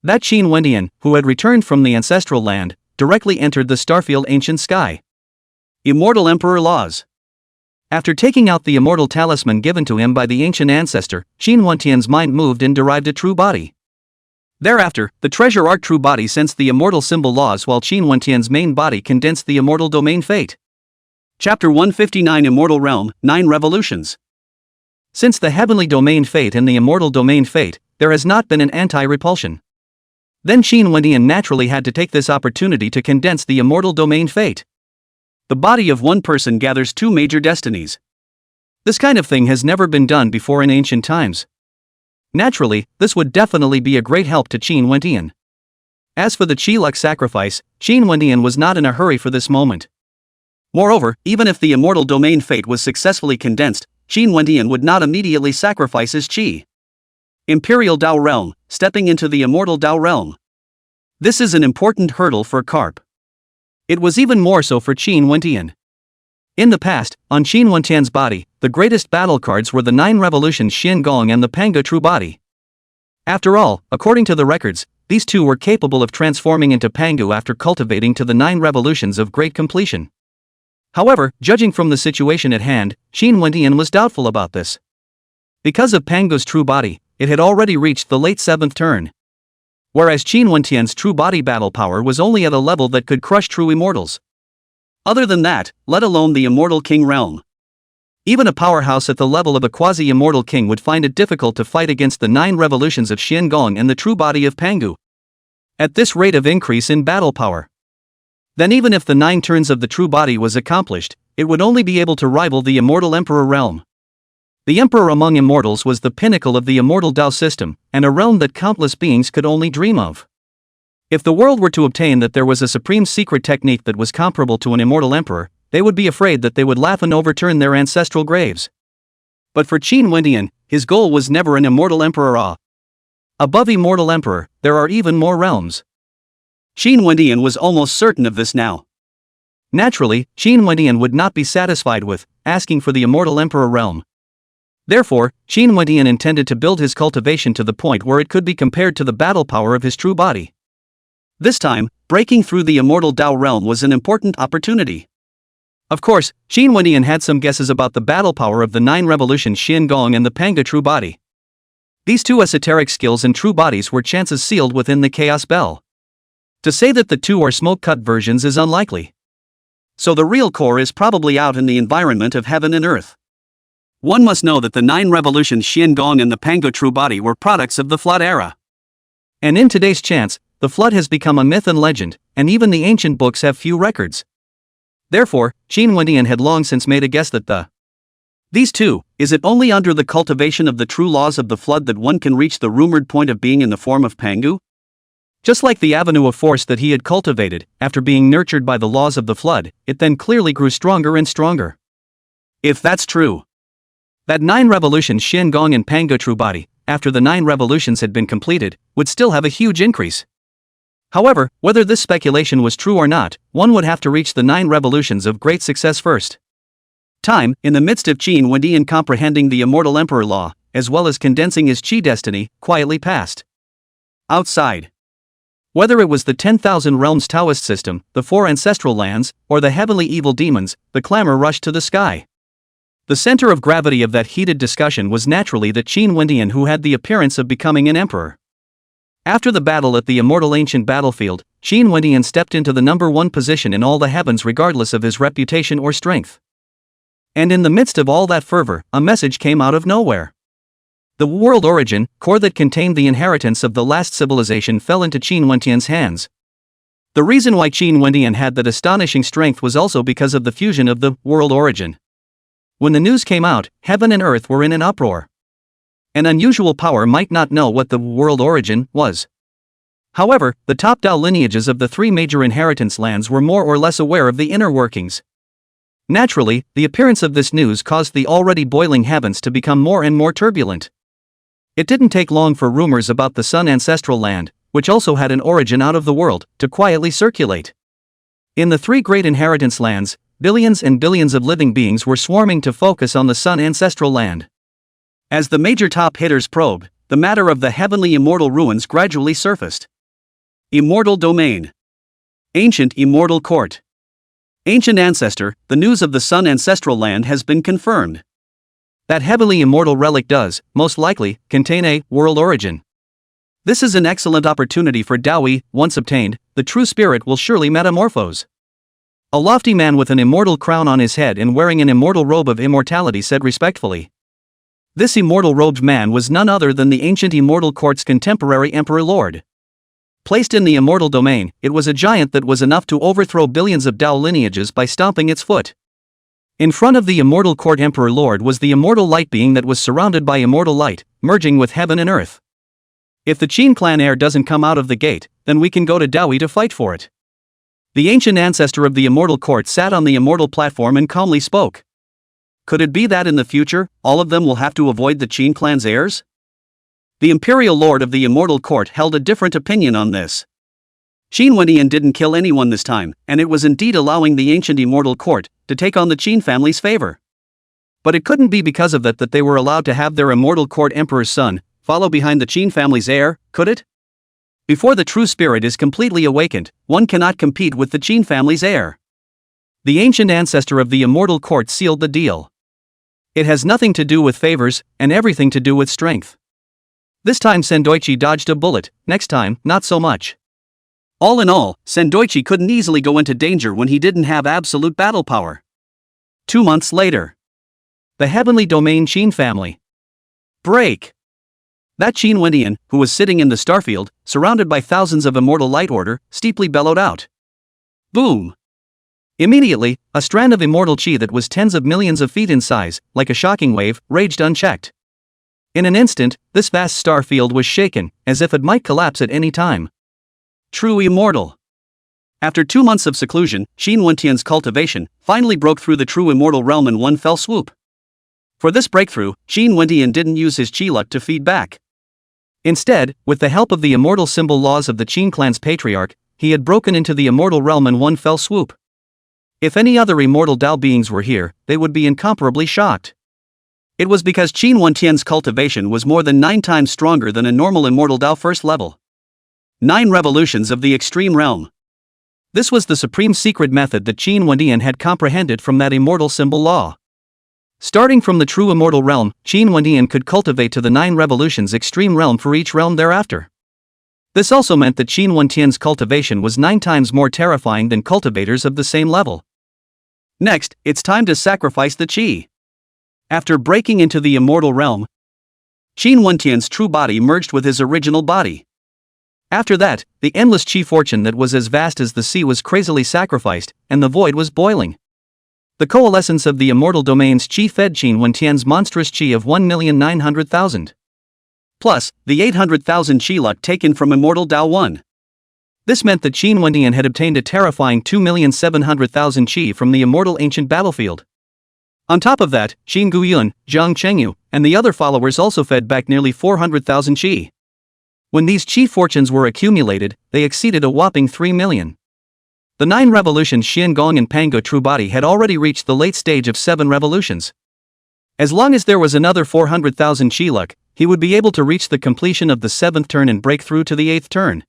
That Qin Wendian, who had returned from the ancestral land, directly entered the starfield ancient sky. Immortal Emperor laws. After taking out the immortal talisman given to him by the ancient ancestor, Qin Wendian's mind moved and derived a true body. Thereafter, the treasure arc true body sensed the immortal symbol laws while Qin Wendian's main body condensed the immortal domain fate. Chapter 159 Immortal Realm, 9 Revolutions. Since the heavenly domain fate and the immortal domain fate, there has not been an anti-repulsion. Then Qin Wendian naturally had to take this opportunity to condense the immortal domain fate. The body of one person gathers two major destinies. This kind of thing has never been done before in ancient times. Naturally, this would definitely be a great help to Qin Wendian. As for the Qi-Lux sacrifice, Qin Wendian was not in a hurry for this moment. Moreover, even if the immortal domain fate was successfully condensed, Qin Wendian would not immediately sacrifice his Qi. Imperial Dao Realm, stepping into the immortal Dao Realm. This is an important hurdle for Carp. It was even more so for Qin Wendian. In the past, on Qin Wendian's body, the greatest battle cards were the 9 revolutions Xin Gong and the Panga True Body. After all, according to the records, these two were capable of transforming into Pangu after cultivating to the 9 revolutions of great completion. However, judging from the situation at hand, Qin Wendian was doubtful about this. Because of Pangu's true body, it had already reached the late 7th turn. Whereas Qin Wendian's true body battle power was only at a level that could crush true immortals. Other than that, let alone the immortal king realm. Even a powerhouse at the level of a quasi-immortal king would find it difficult to fight against the 9 revolutions of Xin Gong and the true body of Pangu. At this rate of increase in battle power, then even if the 9 turns of the true body was accomplished, it would only be able to rival the immortal emperor realm. The emperor among immortals was the pinnacle of the immortal Dao system, and a realm that countless beings could only dream of. If the world were to obtain that there was a supreme secret technique that was comparable to an immortal emperor, they would be afraid that they would laugh and overturn their ancestral graves. But for Qin Wendian, his goal was never an immortal emperor. Above immortal emperor, there are even more realms. Qin Wendian was almost certain of this now. Naturally, Qin Wendian would not be satisfied with asking for the immortal emperor realm. Therefore, Qin Wendian intended to build his cultivation to the point where it could be compared to the battle power of his true body. This time, breaking through the immortal Dao realm was an important opportunity. Of course, Qin Wendian had some guesses about the battle power of the 9 revolutions Xin Gong and the Panga true body. These two esoteric skills and true bodies were chances sealed within the Chaos Bell. To say that the two are smoke-cut versions is unlikely. So the real core is probably out in the environment of heaven and earth. One must know that the 9 revolutions Xin Gong and the Panga true body were products of the Flood era. And in today's chance, the Flood has become a myth and legend, and even the ancient books have few records. Therefore, Qin Wendian had long since made a guess that these two, is it only under the cultivation of the true laws of the Flood that one can reach the rumored point of being in the form of Pangu? Just like the avenue of force that he had cultivated, after being nurtured by the laws of the Flood, it then clearly grew stronger and stronger. If that's true, that 9 revolutions Xin Gong and Panga true body, after the 9 revolutions had been completed, would still have a huge increase. However, whether this speculation was true or not, one would have to reach the 9 revolutions of great success first. Time, in the midst of Qin Wendian comprehending the immortal emperor law, as well as condensing his Qi destiny, quietly passed. Outside. Whether it was the 10,000 Realms Taoist system, the 4 ancestral lands, or the heavenly evil demons, the clamor rushed to the sky. The center of gravity of that heated discussion was naturally the Qin Wendian who had the appearance of becoming an emperor. After the battle at the immortal ancient battlefield, Qin Wendian stepped into the number 1 position in all the heavens regardless of his reputation or strength. And in the midst of all that fervor, a message came out of nowhere. The world origin, core that contained the inheritance of the last civilization fell into Qin Wendian's hands. The reason why Qin Wendian had that astonishing strength was also because of the fusion of the world origin. When the news came out, heaven and earth were in an uproar. An unusual power might not know what the world origin was. However, the top Dao lineages of the 3 major inheritance lands were more or less aware of the inner workings. Naturally, the appearance of this news caused the already boiling heavens to become more and more turbulent. It didn't take long for rumors about the Sun ancestral land, which also had an origin out of the world, to quietly circulate. In the 3 great inheritance lands, billions and billions of living beings were swarming to focus on the Sun ancestral land. As the major top hitters probed, the matter of the heavenly immortal ruins gradually surfaced. Immortal domain. Ancient immortal court. Ancient ancestor, the news of the Sun ancestral land has been confirmed. That heavenly immortal relic does, most likely, contain a world origin. This is an excellent opportunity for Daoi. Once obtained, the true spirit will surely metamorphose. A lofty man with an immortal crown on his head and wearing an immortal robe of immortality said respectfully. This immortal robed man was none other than the ancient immortal court's contemporary emperor lord. Placed in the immortal domain, it was a giant that was enough to overthrow billions of Dao lineages by stomping its foot. In front of the immortal court emperor lord was the immortal light being that was surrounded by immortal light, merging with heaven and earth. If the Qin clan heir doesn't come out of the gate, then we can go to Daoi to fight for it. The ancient ancestor of the immortal court sat on the immortal platform and calmly spoke. Could it be that in the future, all of them will have to avoid the Qin clan's heirs? The imperial lord of the immortal court held a different opinion on this. Qin Wendian didn't kill anyone this time, and it was indeed allowing the ancient immortal court to take on the Qin family's favor. But it couldn't be because of that they were allowed to have their immortal court emperor's son follow behind the Qin family's heir, could it? Before the true spirit is completely awakened, one cannot compete with the Qin family's heir. The ancient ancestor of the immortal court sealed the deal. It has nothing to do with favors, and everything to do with strength. This time Sendoichi dodged a bullet, next time, not so much. All in all, Sendoichi couldn't easily go into danger when he didn't have absolute battle power. 2 months later. The heavenly domain Qin family. Break. That Qin Wendian, who was sitting in the starfield, surrounded by thousands of immortal light order, steeply bellowed out. Boom. Immediately, a strand of immortal Qi that was tens of millions of feet in size, like a shocking wave, raged unchecked. In an instant, this vast star field was shaken, as if it might collapse at any time. True immortal. After 2 months of seclusion, Qin Wendian's cultivation finally broke through the true immortal realm in one fell swoop. For this breakthrough, Qin Wendian didn't use his Qi luck to feed back. Instead, with the help of the immortal symbol laws of the Qin clan's patriarch, he had broken into the immortal realm in one fell swoop. If any other immortal Dao beings were here, they would be incomparably shocked. It was because Qin Wendian's cultivation was more than 9 times stronger than a normal immortal Dao first level. 9 revolutions of the extreme realm. This was the supreme secret method that Qin Wendian had comprehended from that immortal symbol law. Starting from the true immortal realm, Qin Wendian could cultivate to the 9 revolutions extreme realm for each realm thereafter. This also meant that Qin Wendian's cultivation was 9 times more terrifying than cultivators of the same level. Next, it's time to sacrifice the Qi. After breaking into the immortal realm, Qin Wendian's true body merged with his original body. After that, the endless Qi fortune that was as vast as the sea was crazily sacrificed, and the void was boiling. The coalescence of the immortal domain's Qi fed Qin Wendian's monstrous Qi of 1,900,000. Plus, the 800,000 Qi luck taken from immortal Dao 1. This meant that Qin Wendian had obtained a terrifying 2,700,000 Qi from the immortal ancient battlefield. On top of that, Qin Guyun, Zhang Chengyu, and the other followers also fed back nearly 400,000 Qi. When these Qi fortunes were accumulated, they exceeded a whopping 3 million. The 9 revolutions Xiangong and Pangu true body had already reached the late stage of 7 revolutions. As long as there was another 400,000 chi luck, he would be able to reach the completion of the 7th turn and break through to the 8th turn.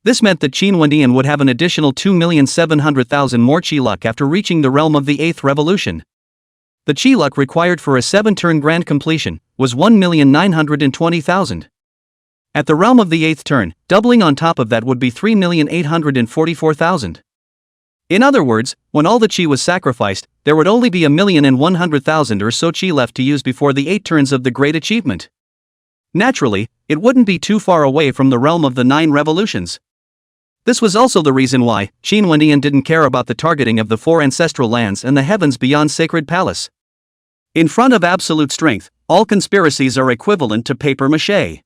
This meant that Qin Wendian would have an additional 2,700,000 more chi luck after reaching the realm of the 8th revolution. The chi luck required for a 7-turn grand completion was 1,920,000. At the realm of the 8th turn, doubling on top of that would be 3,844,000. In other words, when all the chi was sacrificed, there would only be 1,100,000 or so chi left to use before the 8 turns of the great achievement. Naturally, it wouldn't be too far away from the realm of the 9 revolutions. This was also the reason why Qin Wendian didn't care about the targeting of the 4 ancestral lands and the heavens beyond Sacred Palace. In front of absolute strength, all conspiracies are equivalent to paper mache.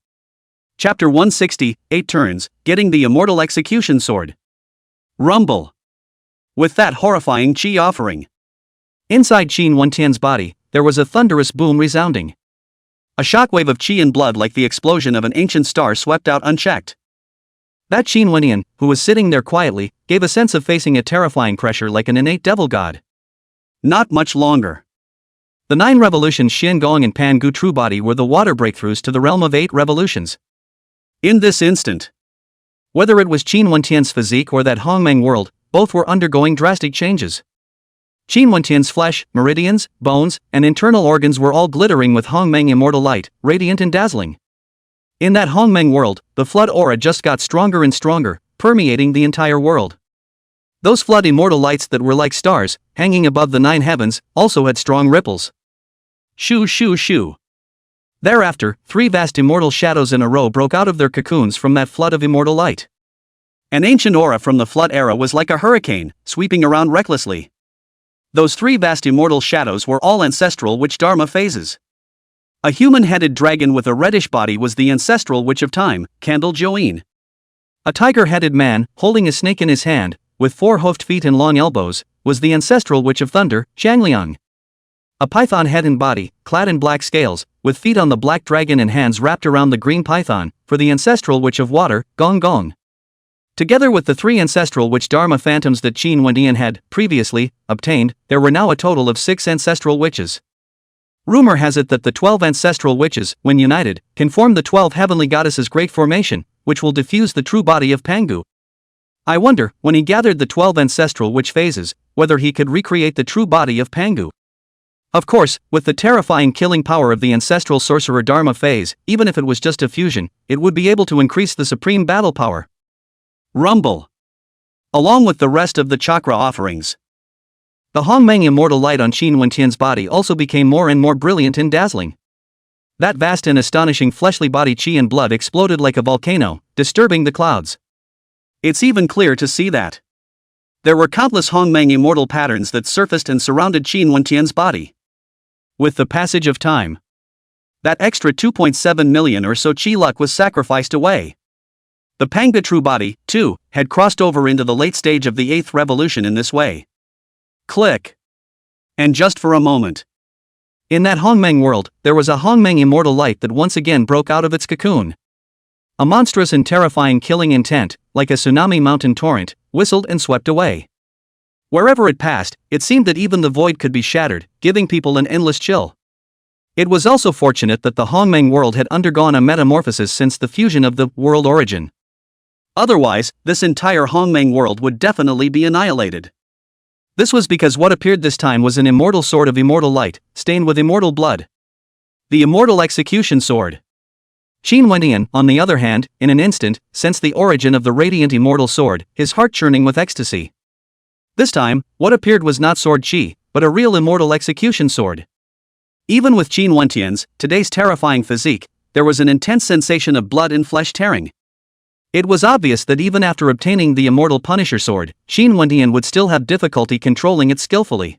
Chapter 160, 8 turns, getting the immortal execution sword. Rumble. With that horrifying chi offering. Inside Qin Wendian's body, there was a thunderous boom resounding. A shockwave of chi and blood like the explosion of an ancient star swept out unchecked. That Qin Wendian, who was sitting there quietly, gave a sense of facing a terrifying pressure like an innate devil god. Not much longer. The 9 revolutions Xiangong and Pangu true body were the water breakthroughs to the realm of 8 revolutions. In this instant, whether it was Qin Wendian's physique or that Hongmeng world, both were undergoing drastic changes. Qin Wendian's flesh, meridians, bones, and internal organs were all glittering with Hongmeng immortal light, radiant and dazzling. In that Hongmeng world, the flood aura just got stronger and stronger, permeating the entire world. Those flood immortal lights that were like stars, hanging above the 9 heavens, also had strong ripples. Shoo shoo shoo. Thereafter, 3 vast immortal shadows in a row broke out of their cocoons from that flood of immortal light. An ancient aura from the flood era was like a hurricane, sweeping around recklessly. Those 3 vast immortal shadows were all ancestral witch dharma phases. A human-headed dragon with a reddish body was the ancestral witch of time, Candle Join. A tiger-headed man, holding a snake in his hand, with 4-hoofed feet and long elbows, was the ancestral witch of thunder, Zhangliang. A python head and body, clad in black scales, with feet on the black dragon and hands wrapped around the green python, for the ancestral witch of water, Gong Gong. Together with the 3 ancestral witch dharma phantoms that Qin Wendian had, previously, obtained, there were now a total of 6 ancestral witches. Rumor has it that the 12 ancestral witches, when united, can form the 12 heavenly goddesses' great formation, which will diffuse the true body of Pangu. I wonder, when he gathered the 12 ancestral witch phases, whether he could recreate the true body of Pangu. Of course, with the terrifying killing power of the ancestral sorcerer dharma phase, even if it was just a fusion, it would be able to increase the supreme battle power. Rumble. Along with the rest of the chakra offerings. The Hongmeng immortal light on Qin Wendian's body also became more and more brilliant and dazzling. That vast and astonishing fleshly body chi and blood exploded like a volcano, disturbing the clouds. It's even clear to see that there were countless Hongmeng immortal patterns that surfaced and surrounded Qin Wendian's body. With the passage of time, that extra 2.7 million or so chi luck was sacrificed away. The Panga true body, too, had crossed over into the late stage of the 8th revolution in this way. Click. And just for a moment. In that Hongmeng world, there was a Hongmeng immortal light that once again broke out of its cocoon. A monstrous and terrifying killing intent, like a tsunami mountain torrent, whistled and swept away. Wherever it passed, it seemed that even the void could be shattered, giving people an endless chill. It was also fortunate that the Hongmeng world had undergone a metamorphosis since the fusion of the world origin. Otherwise, this entire Hongmeng world would definitely be annihilated. This was because what appeared this time was an immortal sword of immortal light, stained with immortal blood. The immortal execution sword. Qin Wendian, on the other hand, in an instant, sensed the origin of the radiant immortal sword, his heart churning with ecstasy. This time, what appeared was not sword chi, but a real immortal execution sword. Even with Qin Wendian's, today's terrifying physique, there was an intense sensation of blood and flesh tearing. It was obvious that even after obtaining the immortal Punisher sword, Qin Wendian would still have difficulty controlling it skillfully.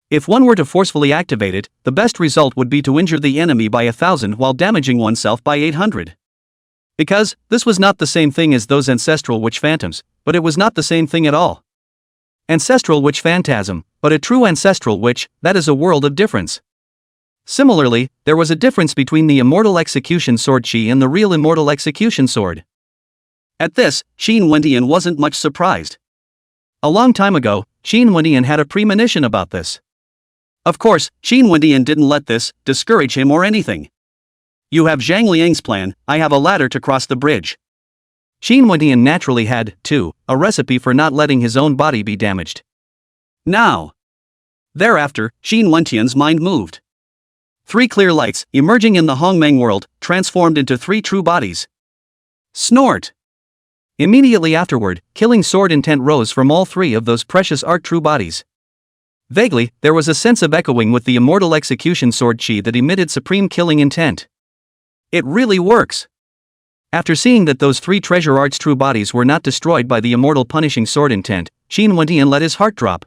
If one were to forcefully activate it, the best result would be to injure the enemy by 1,000 while damaging oneself by 800. Because, this was not the same thing as those ancestral witch phantoms, but it was not the same thing at all. Ancestral witch phantasm, but a true ancestral witch, that is a world of difference. Similarly, there was a difference between the immortal execution sword chi and the real immortal execution sword. At this, Qin Wendian wasn't much surprised. A long time ago, Qin Wendian had a premonition about this. Of course, Qin Wendian didn't let this discourage him or anything. You have Zhang Liang's plan, I have a ladder to cross the bridge. Qin Wendian naturally had, too, a recipe for not letting his own body be damaged. Now. Thereafter, Qin Wendian's mind moved. 3 clear lights, emerging in the Hongmeng world, transformed into 3 true bodies. Snort! Immediately afterward, killing sword intent rose from all 3 of those precious art true bodies. Vaguely, there was a sense of echoing with the immortal execution sword chi that emitted supreme killing intent. It really works! After seeing that those 3 treasure arts true bodies were not destroyed by the immortal punishing sword intent, Qin Wendian let his heart drop.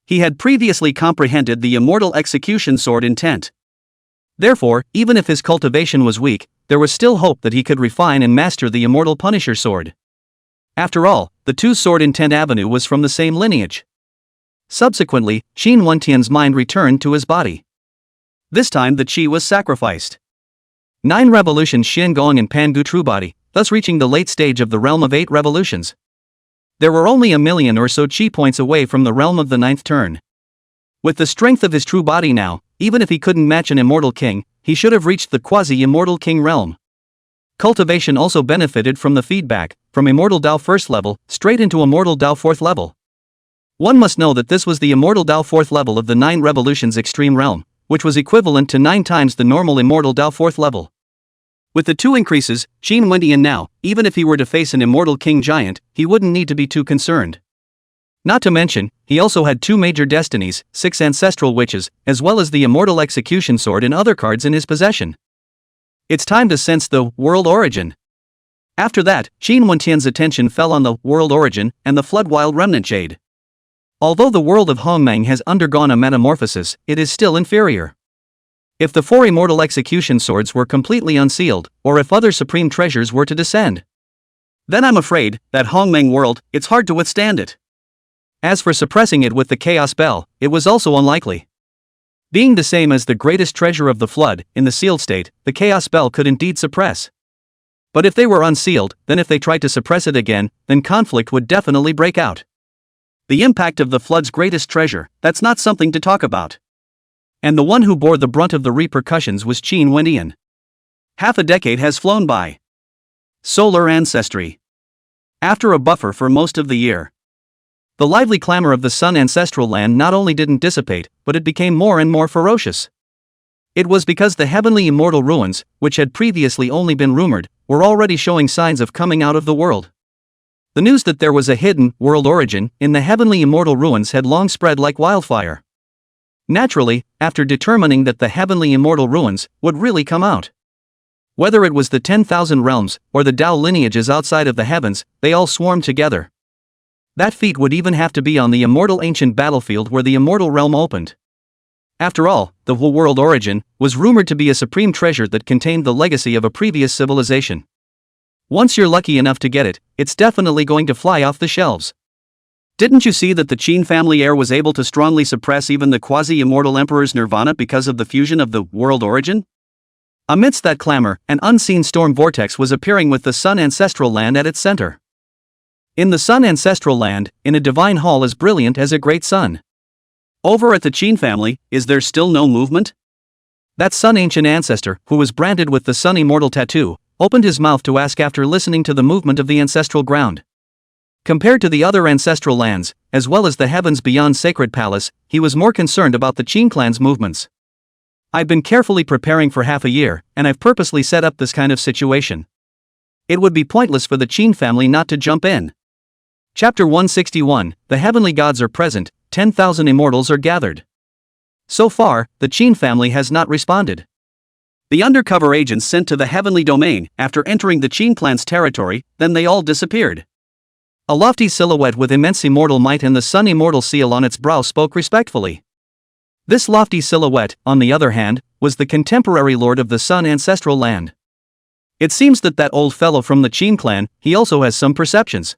He had previously comprehended the immortal execution sword intent. Therefore, even if his cultivation was weak, there was still hope that he could refine and master the immortal punisher sword. After all, the 2 sword intent avenue was from the same lineage. Subsequently, Qin Wendian's mind returned to his body. This time the qi was sacrificed. 9 revolutions Xin Gong and Pan Gu true body, thus reaching the late stage of the realm of 8 revolutions. There were only a million or so chi points away from the realm of the 9th turn. With the strength of his true body now, even if he couldn't match an immortal king, he should have reached the quasi-immortal king realm. Cultivation also benefited from the feedback, from Immortal Dao 1st level, straight into Immortal Dao 4th level. One must know that this was the Immortal Dao 4th level of the 9 revolutions extreme realm, which was equivalent to 9 times the normal Immortal Dao 4th level. With the 2 increases, Qin Wendian now, even if he were to face an immortal king giant, he wouldn't need to be too concerned. Not to mention, he also had 2 major destinies, 6 ancestral witches, as well as the immortal execution sword and other cards in his possession. It's time to sense the world origin. After that, Qin Wendian's attention fell on the world origin and the Floodwild Remnant Jade. Although the world of Hongmeng has undergone a metamorphosis, it is still inferior. If the 4 immortal execution swords were completely unsealed, or if other supreme treasures were to descend, then I'm afraid that Hongmeng world, it's hard to withstand it. As for suppressing it with the chaos bell, it was also unlikely. Being the same as the greatest treasure of the flood, in the sealed state, the chaos bell could indeed suppress. But if they were unsealed, then if they tried to suppress it again, then conflict would definitely break out. The impact of the flood's greatest treasure, that's not something to talk about. And the one who bore the brunt of the repercussions was Qin Wendian. Half a decade has flown by. Solar ancestry. After a buffer for most of the year, the lively clamor of the sun ancestral land not only didn't dissipate, but it became more and more ferocious. It was because the heavenly immortal ruins, which had previously only been rumored, were already showing signs of coming out of the world. The news that there was a hidden world origin in the heavenly immortal ruins had long spread like wildfire. Naturally, after determining that the heavenly immortal ruins would really come out. Whether it was the 10,000 realms or the Tao lineages outside of the heavens, they all swarmed together. That feat would even have to be on the immortal ancient battlefield where the immortal realm opened. After all, the world origin was rumored to be a supreme treasure that contained the legacy of a previous civilization. Once you're lucky enough to get it, it's definitely going to fly off the shelves. Didn't you see that the Qin family heir was able to strongly suppress even the quasi-immortal emperor's nirvana because of the fusion of the world origin? Amidst that clamor, an unseen storm vortex was appearing with the sun ancestral land at its center. In the sun ancestral land, in a divine hall as brilliant as a great sun. Over at the Qin family, is there still no movement? That sun ancient ancestor, who was branded with the sun immortal tattoo, opened his mouth to ask after listening to the movement of the ancestral ground. Compared to the other ancestral lands, as well as the heavens beyond Sacred Palace, he was more concerned about the Qin clan's movements. I've been carefully preparing for half a year, and I've purposely set up this kind of situation. It would be pointless for the Qin family not to jump in. Chapter 161, The Heavenly Gods are present, 10,000 immortals are gathered. So far, the Qin family has not responded. The undercover agents sent to the heavenly domain, after entering the Qin clan's territory, then they all disappeared. A lofty silhouette with immense immortal might and the sun immortal seal on its brow spoke respectfully. This lofty silhouette, on the other hand, was the contemporary lord of the sun ancestral land. It seems that old fellow from the Qin clan, he also has some perceptions.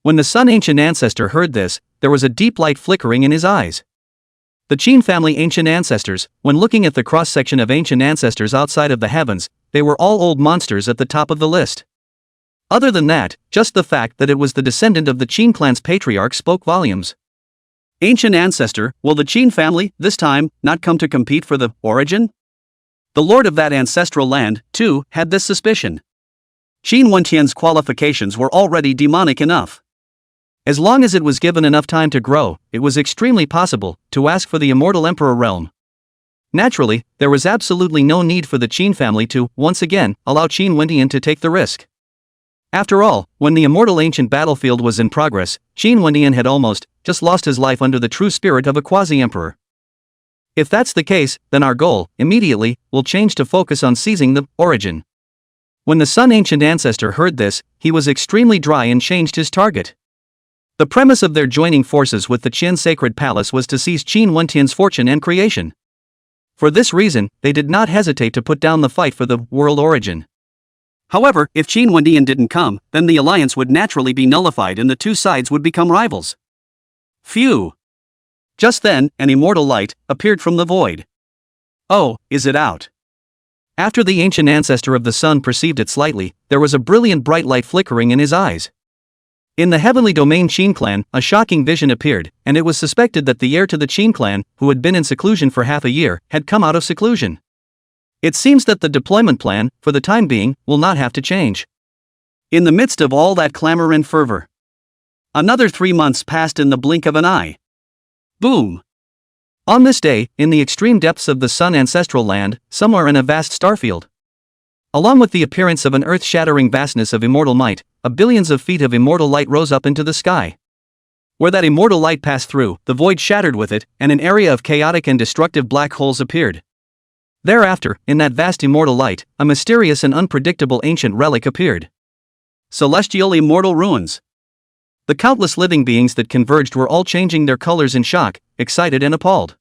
When the sun ancient ancestor heard this, there was a deep light flickering in his eyes. The Qin family ancient ancestors, when looking at the cross-section of ancient ancestors outside of the heavens, they were all old monsters at the top of the list. Other than that, just the fact that it was the descendant of the Qin clan's patriarch spoke volumes. Ancient ancestor, will the Qin family, this time, not come to compete for the origin? The lord of that ancestral land, too, had this suspicion. Qin Wentian's qualifications were already demonic enough. As long as it was given enough time to grow, it was extremely possible to ask for the immortal emperor realm. Naturally, there was absolutely no need for the Qin family to, once again, allow Qin Wentian to take the risk. After all, when the immortal ancient battlefield was in progress, Qin Wentian had almost just lost his life under the true spirit of a quasi-emperor. If that's the case, then our goal, immediately, will change to focus on seizing the origin. When the Sun ancient ancestor heard this, he was extremely dry and changed his target. The premise of their joining forces with the Qin sacred palace was to seize Qin Wentian's fortune and creation. For this reason, they did not hesitate to put down the fight for the world origin. However, if Qin Wentian didn't come, then the alliance would naturally be nullified and the two sides would become rivals. Phew! Just then, an immortal light appeared from the void. Oh, is it out? After the ancient ancestor of the sun perceived it slightly, there was a brilliant bright light flickering in his eyes. In the heavenly domain Qin clan, a shocking vision appeared, and it was suspected that the heir to the Qin clan, who had been in seclusion for half a year, had come out of seclusion. It seems that the deployment plan, for the time being, will not have to change. In the midst of all that clamor and fervor, another 3 months passed in the blink of an eye. Boom! On this day, in the extreme depths of the sun ancestral land, somewhere in a vast starfield, along with the appearance of an earth-shattering vastness of immortal might, a billions of feet of immortal light rose up into the sky. Where that immortal light passed through, the void shattered with it, and an area of chaotic and destructive black holes appeared. Thereafter, in that vast immortal light, a mysterious and unpredictable ancient relic appeared. Celestial immortal ruins. The countless living beings that converged were all changing their colors in shock, excited and appalled.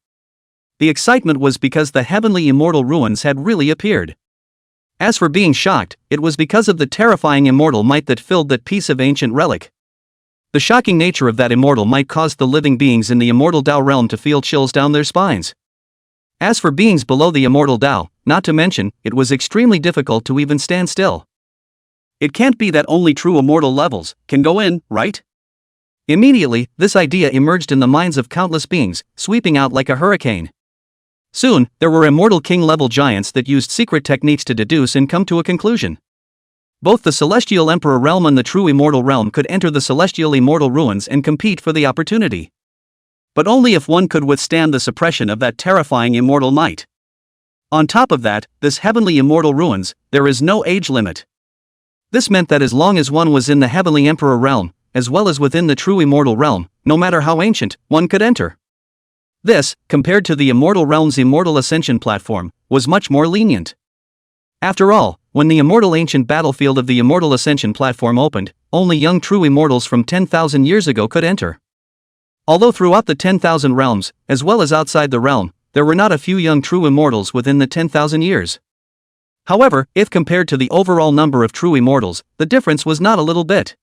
The excitement was because the heavenly immortal ruins had really appeared. As for being shocked, it was because of the terrifying immortal might that filled that piece of ancient relic. The shocking nature of that immortal might caused the living beings in the immortal Tao realm to feel chills down their spines. As for beings below the immortal Tao, not to mention, it was extremely difficult to even stand still. It can't be that only true immortal levels can go in, right? Immediately, this idea emerged in the minds of countless beings, sweeping out like a hurricane. Soon, there were immortal king-level giants that used secret techniques to deduce and come to a conclusion. Both the Celestial Emperor realm and the true immortal realm could enter the Celestial Immortal Ruins and compete for the opportunity. But only if one could withstand the suppression of that terrifying immortal might. On top of that, this heavenly immortal ruins, there is no age limit. This meant that as long as one was in the heavenly emperor realm, as well as within the true immortal realm, no matter how ancient, one could enter. This, compared to the immortal realm's immortal ascension platform, was much more lenient. After all, when the immortal ancient battlefield of the immortal ascension platform opened, only young true immortals from 10,000 years ago could enter. Although throughout the 10,000 realms, as well as outside the realm, there were not a few young true immortals within the 10,000 years. However, if compared to the overall number of true immortals, the difference was not a little bit.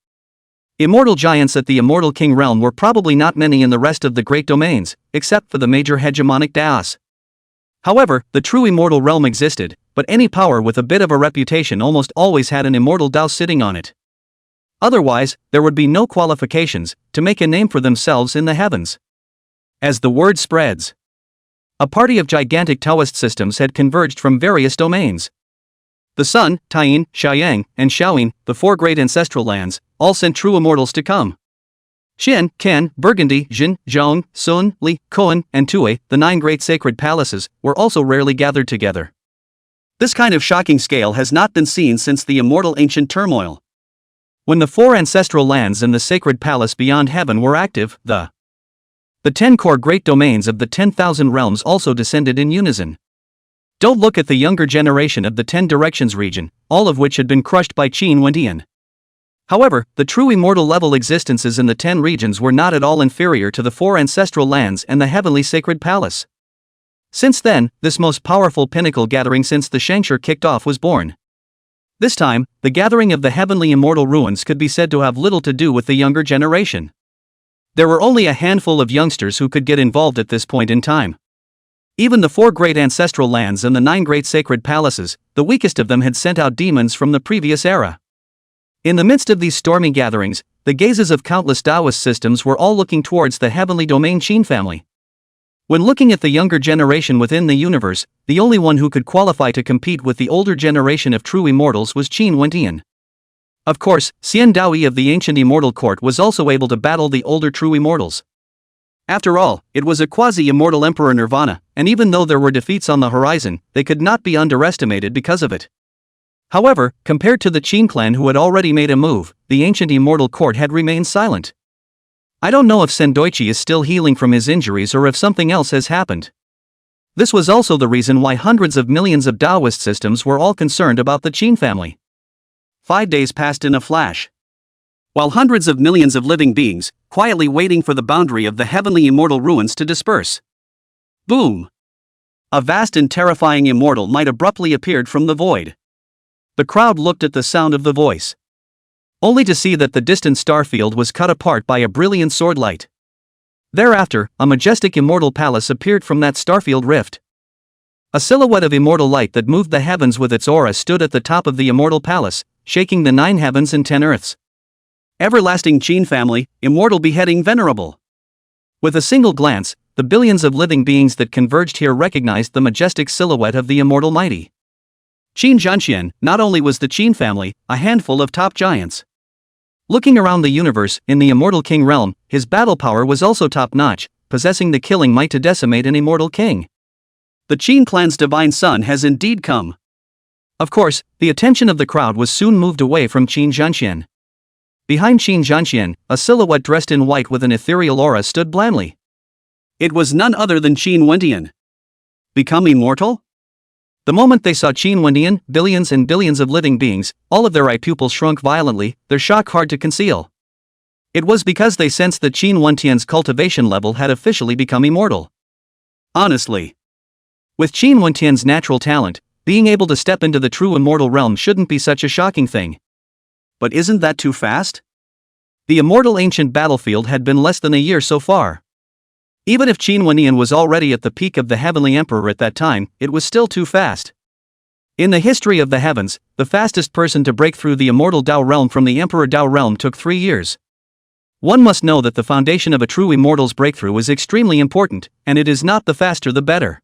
Immortal giants at the Immortal King realm were probably not many in the rest of the great domains, except for the major hegemonic Daos. However, the true immortal realm existed, but any power with a bit of a reputation almost always had an immortal Dao sitting on it. Otherwise, there would be no qualifications to make a name for themselves in the heavens. As the word spreads, a party of gigantic Taoist systems had converged from various domains. The Sun, Taiyin, Xiaoyang, and Xiaoyin, the four great ancestral lands, all sent true immortals to come. Xian, Kan, Burgundy, Jin, Zhong, Sun, Li, Koan, and Tue, the 9 great sacred palaces, were also rarely gathered together. This kind of shocking scale has not been seen since the immortal ancient turmoil. When the 4 ancestral lands and the sacred palace beyond heaven were active, the 10 core great domains of the 10,000 realms also descended in unison. Don't look at the younger generation of the 10 directions region, all of which had been crushed by Qin Wentian. However, the true immortal level existences in the 10 regions were not at all inferior to the 4 ancestral lands and the heavenly sacred palace. Since then, this most powerful pinnacle gathering since the Shangshur kicked off was born. This time, the gathering of the heavenly immortal ruins could be said to have little to do with the younger generation. There were only a handful of youngsters who could get involved at this point in time. Even the 4 great ancestral lands and the 9 great sacred palaces, the weakest of them had sent out demons from the previous era. In the midst of these stormy gatherings, the gazes of countless Taoist systems were all looking towards the heavenly domain Qin family. When looking at the younger generation within the universe, the only one who could qualify to compete with the older generation of true immortals was Qin Wendian. Of course, Xian Daoyi of the ancient immortal court was also able to battle the older true immortals. After all, it was a quasi-immortal Emperor Nirvana, and even though there were defeats on the horizon, they could not be underestimated because of it. However, compared to the Qin clan who had already made a move, the ancient immortal court had remained silent. I don't know if Sendoichi is still healing from his injuries or if something else has happened. This was also the reason why hundreds of millions of Taoist systems were all concerned about the Qin family. 5 days passed in a flash. While hundreds of millions of living beings, quietly waiting for the boundary of the heavenly immortal ruins to disperse. Boom! A vast and terrifying immortal might abruptly appeared from the void. The crowd looked at the sound of the voice, only to see that the distant starfield was cut apart by a brilliant sword light. Thereafter, a majestic immortal palace appeared from that starfield rift. A silhouette of immortal light that moved the heavens with its aura stood at the top of the immortal palace, shaking the 9 heavens and 10 earths. Everlasting Qin family, immortal beheading venerable. With a single glance, the billions of living beings that converged here recognized the majestic silhouette of the immortal mighty. Qin Zhanxian, not only was the Qin family a handful of top giants. Looking around the universe, in the immortal king realm, his battle power was also top-notch, possessing the killing might to decimate an immortal king. The Qin clan's divine son has indeed come. Of course, the attention of the crowd was soon moved away from Qin Zhanxian. Behind Qin Zhanxian, a silhouette dressed in white with an ethereal aura stood blandly. It was none other than Qin Wendian. Become immortal? The moment they saw Qin Wendian, billions and billions of living beings, all of their eye pupils shrunk violently, their shock hard to conceal. It was because they sensed that Qin Wendian's cultivation level had officially become immortal. Honestly, with Qin Wendian's natural talent, being able to step into the true immortal realm shouldn't be such a shocking thing. But isn't that too fast? The immortal ancient battlefield had been less than a year so far. Even if Qin Wendian was already at the peak of the heavenly emperor at that time, it was still too fast. In the history of the heavens, the fastest person to break through the immortal Dao realm from the emperor Dao realm took 3 years. One must know that the foundation of a true immortal's breakthrough is extremely important, and it is not the faster the better.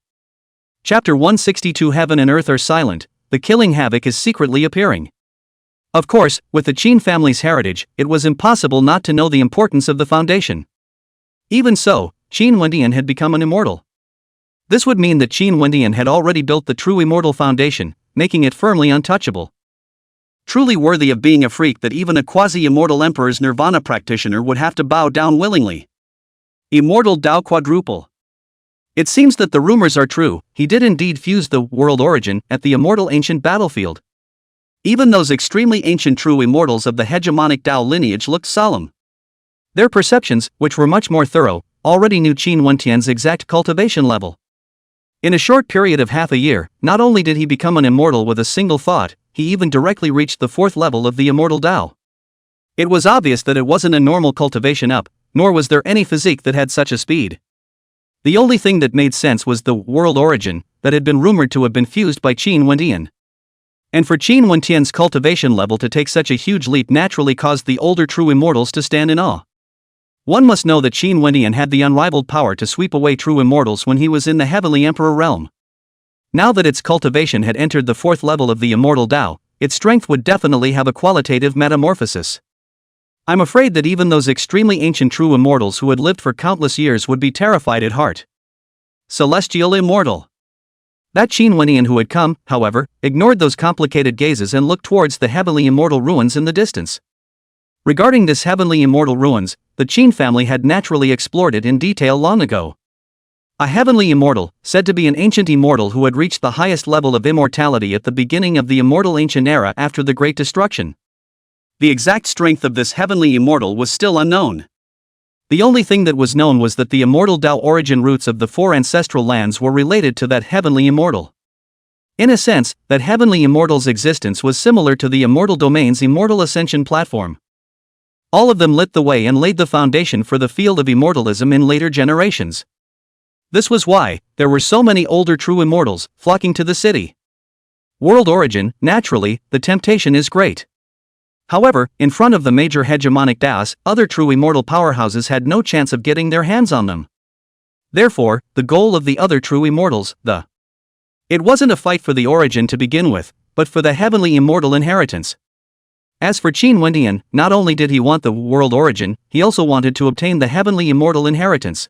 Chapter 162 Heaven and Earth are silent, the killing havoc is secretly appearing. Of course, with the Qin family's heritage, it was impossible not to know the importance of the foundation. Even so, Qin Wendian had become an immortal. This would mean that Qin Wendian had already built the true immortal foundation, making it firmly untouchable. Truly worthy of being a freak that even a quasi-immortal emperor's nirvana practitioner would have to bow down willingly. Immortal Dao quadruple. It seems that the rumors are true, he did indeed fuse the world origin at the immortal ancient battlefield. Even those extremely ancient true immortals of the hegemonic Dao lineage looked solemn. Their perceptions, which were much more thorough, already knew Qin Wendian's exact cultivation level. In a short period of half a year, not only did he become an immortal with a single thought, he even directly reached the 4th level of the immortal Dao. It was obvious that it wasn't a normal cultivation up, nor was there any physique that had such a speed. The only thing that made sense was the world origin that had been rumored to have been fused by Qin Wendian. And for Qin Wendian's cultivation level to take such a huge leap naturally caused the older true immortals to stand in awe. One must know that Qin Wendian had the unrivaled power to sweep away true immortals when he was in the heavenly emperor realm. Now that its cultivation had entered the 4th level of the immortal Dao, its strength would definitely have a qualitative metamorphosis. I'm afraid that even those extremely ancient true immortals who had lived for countless years would be terrified at heart. Celestial immortal. That Qin Wendian who had come, however, ignored those complicated gazes and looked towards the heavenly immortal ruins in the distance. Regarding this heavenly immortal ruins, the Qin family had naturally explored it in detail long ago. A heavenly immortal, said to be an ancient immortal who had reached the highest level of immortality at the beginning of the immortal ancient era after the Great Destruction. The exact strength of this heavenly immortal was still unknown. The only thing that was known was that the immortal Dao origin roots of the 4 ancestral lands were related to that heavenly immortal. In a sense, that heavenly immortal's existence was similar to the immortal domain's immortal ascension platform. All of them lit the way and laid the foundation for the field of immortalism in later generations. This was why there were so many older true immortals flocking to the city. World origin, naturally, the temptation is great. However, in front of the major hegemonic Daos, other true immortal powerhouses had no chance of getting their hands on them. Therefore, the goal of the other true immortals, it wasn't a fight for the origin to begin with, but for the heavenly immortal inheritance. As for Qin Wendian, not only did he want the world origin, he also wanted to obtain the heavenly immortal inheritance.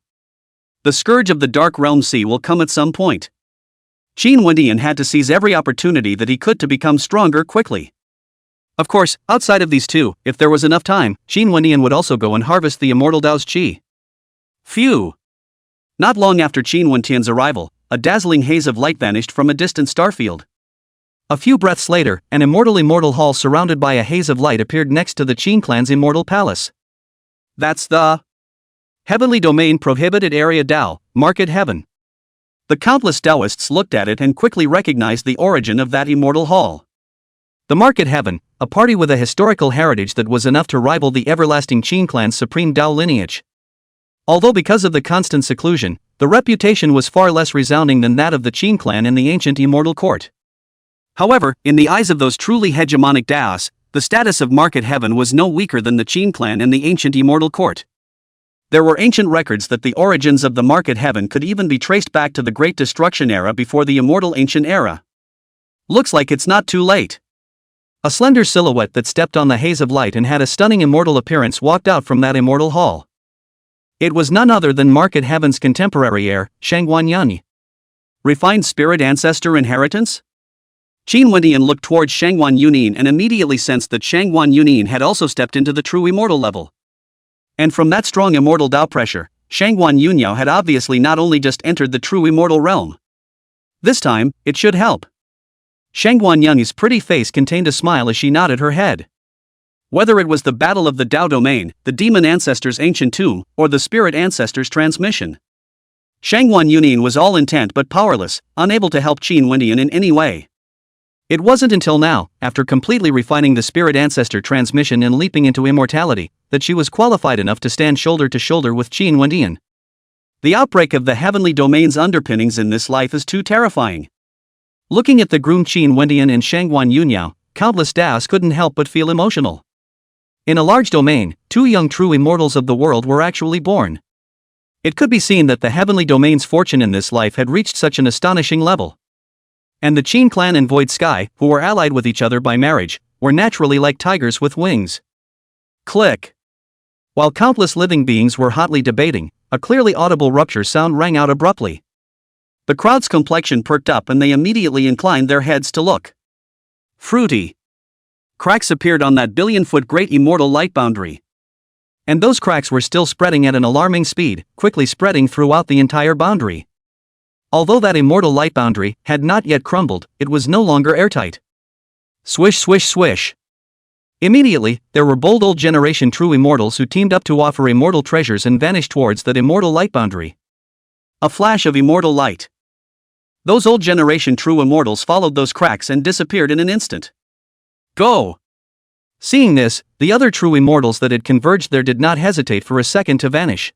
The scourge of the Dark Realm Sea will come at some point. Qin Wendian had to seize every opportunity that he could to become stronger quickly. Of course, outside of these two, if there was enough time, Qin Wendian would also go and harvest the immortal Dao's qi. Phew! Not long after Qin Wendian's arrival, a dazzling haze of light vanished from a distant starfield. A few breaths later, an immortal hall surrounded by a haze of light appeared next to the Qin clan's immortal palace. That's the Heavenly Domain Prohibited Area Dao, Market Heaven. The countless Taoists looked at it and quickly recognized the origin of that immortal hall. The Market Heaven, a party with a historical heritage that was enough to rival the everlasting Qin clan's supreme Dao lineage. Although because of the constant seclusion, the reputation was far less resounding than that of the Qin clan in the ancient immortal court. However, in the eyes of those truly hegemonic Daos, the status of Market Heaven was no weaker than the Qin clan in the ancient immortal court. There were ancient records that the origins of the Market Heaven could even be traced back to the Great Destruction era before the immortal ancient era. Looks like it's not too late. A slender silhouette that stepped on the haze of light and had a stunning immortal appearance walked out from that immortal hall. It was none other than Market Heaven's contemporary heir, Shangguan Yunyi. Refined spirit ancestor inheritance? Qin Wendian looked towards Shangguan Yunin and immediately sensed that Shangguan Yunin had also stepped into the true immortal level. And from that strong immortal Dao pressure, Shangguan Yunyao had obviously not only just entered the true immortal realm. This time, it should help. Shangguan Yunyi's pretty face contained a smile as she nodded her head. Whether it was the battle of the Dao domain, the demon ancestor's ancient tomb, or the spirit ancestor's transmission, Shangguan Yunin was all intent but powerless, unable to help Qin Wendian in any way. It wasn't until now, after completely refining the spirit ancestor transmission and leaping into immortality, that she was qualified enough to stand shoulder to shoulder with Qin Wendian. The outbreak of the heavenly domain's underpinnings in this life is too terrifying. Looking at the groomed Qin Wendian and Shangguan Yunyao, countless Daos couldn't help but feel emotional. In a large domain, two young true immortals of the world were actually born. It could be seen that the heavenly domain's fortune in this life had reached such an astonishing level. And the Qin clan and Void Sky, who were allied with each other by marriage, were naturally like tigers with wings. Click. While countless living beings were hotly debating, a clearly audible rupture sound rang out abruptly. The crowd's complexion perked up and they immediately inclined their heads to look. Fruity. Cracks appeared on that billion-foot great immortal light boundary. And those cracks were still spreading at an alarming speed, quickly spreading throughout the entire boundary. Although that immortal light boundary had not yet crumbled, it was no longer airtight. Swish swish swish. Immediately, there were bold old generation true immortals who teamed up to offer immortal treasures and vanished towards that immortal light boundary. A flash of immortal light. Those old generation true immortals followed those cracks and disappeared in an instant. Go! Seeing this, the other true immortals that had converged there did not hesitate for a second to vanish.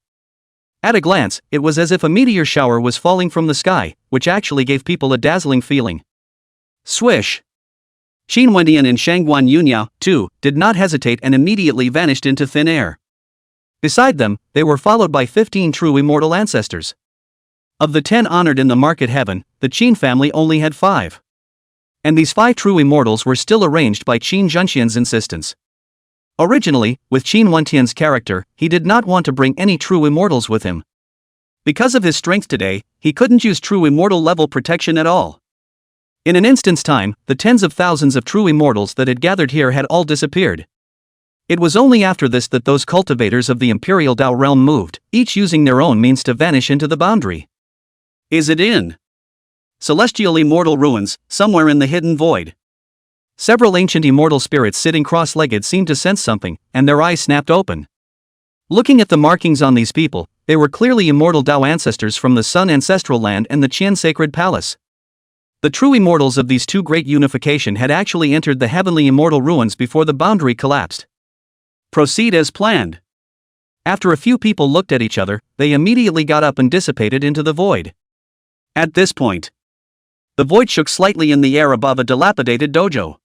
At a glance, it was as if a meteor shower was falling from the sky, which actually gave people a dazzling feeling. Swish! Qin Wendian and Shangguan Yunyao, too, did not hesitate and immediately vanished into thin air. Beside them, they were followed by 15 true immortal ancestors. Of the 10 honored in the Market Heaven, the Qin family only had 5. And these 5 true immortals were still arranged by Qin Zhenxian's insistence. Originally, with Qin Wendian's character, he did not want to bring any true immortals with him. Because of his strength today, he couldn't use true immortal level protection at all. In an instant's time, the tens of thousands of true immortals that had gathered here had all disappeared. It was only after this that those cultivators of the Imperial Dao realm moved, each using their own means to vanish into the boundary. Is it in celestial immortal ruins, somewhere in the hidden void? Several ancient immortal spirits sitting cross-legged seemed to sense something, and their eyes snapped open. Looking at the markings on these people, they were clearly immortal Dao ancestors from the Sun Ancestral Land and the Qian Sacred Palace. The true immortals of these two great unification had actually entered the heavenly immortal ruins before the boundary collapsed. Proceed as planned. After a few people looked at each other, they immediately got up and dissipated into the void. At this point, the void shook slightly in the air above a dilapidated dojo.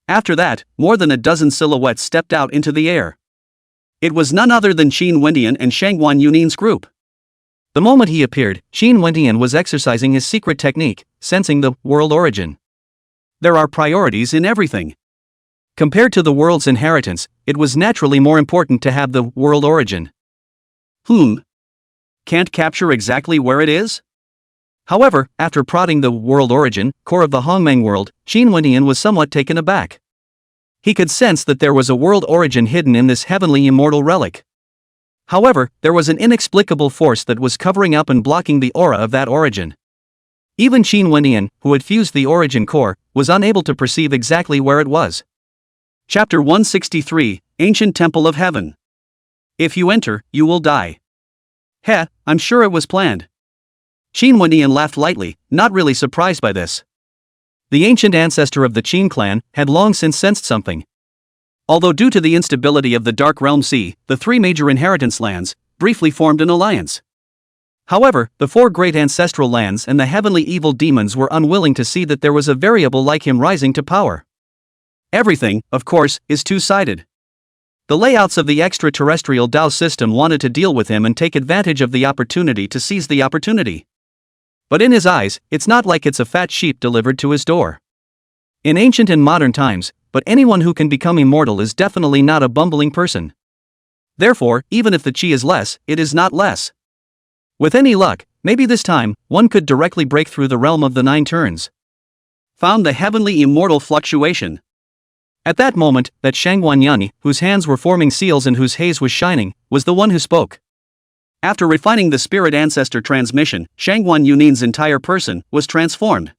After that, more than a dozen silhouettes stepped out into the air. It was none other than Qin Wendian and Shangguan Yunin's group. The moment he appeared, Qin Wendian was exercising his secret technique, sensing the world origin. There are priorities in everything. Compared to the world's inheritance, it was naturally more important to have the world origin. Can't capture exactly where it is? However, after prodding the world origin, core of the Hongmeng world, Qin Wendian was somewhat taken aback. He could sense that there was a world origin hidden in this heavenly immortal relic. However, there was an inexplicable force that was covering up and blocking the aura of that origin. Even Qin Wendian, who had fused the origin core, was unable to perceive exactly where it was. Chapter 163, Ancient Temple of Heaven. If you enter, you will die. Heh, I'm sure it was planned. Qin Wendian laughed lightly, not really surprised by this. The ancient ancestor of the Qin clan had long since sensed something. Although due to the instability of the Dark Realm Sea, the three major inheritance lands briefly formed an alliance. However, the four great ancestral lands and the heavenly evil demons were unwilling to see that there was a variable like him rising to power. Everything, of course, is two-sided. The layouts of the extraterrestrial Dao system wanted to deal with him and take advantage of the opportunity to seize the opportunity. But in his eyes, it's not like it's a fat sheep delivered to his door. In ancient and modern times, but anyone who can become immortal is definitely not a bumbling person. Therefore, even if the chi is less, it is not less. With any luck, maybe this time, one could directly break through the realm of the nine turns. Found the heavenly immortal fluctuation. At that moment, that Shangguan Yunyi, whose hands were forming seals and whose haze was shining, was the one who spoke. After refining the spirit ancestor transmission, Shangguan Yunin's entire person was transformed.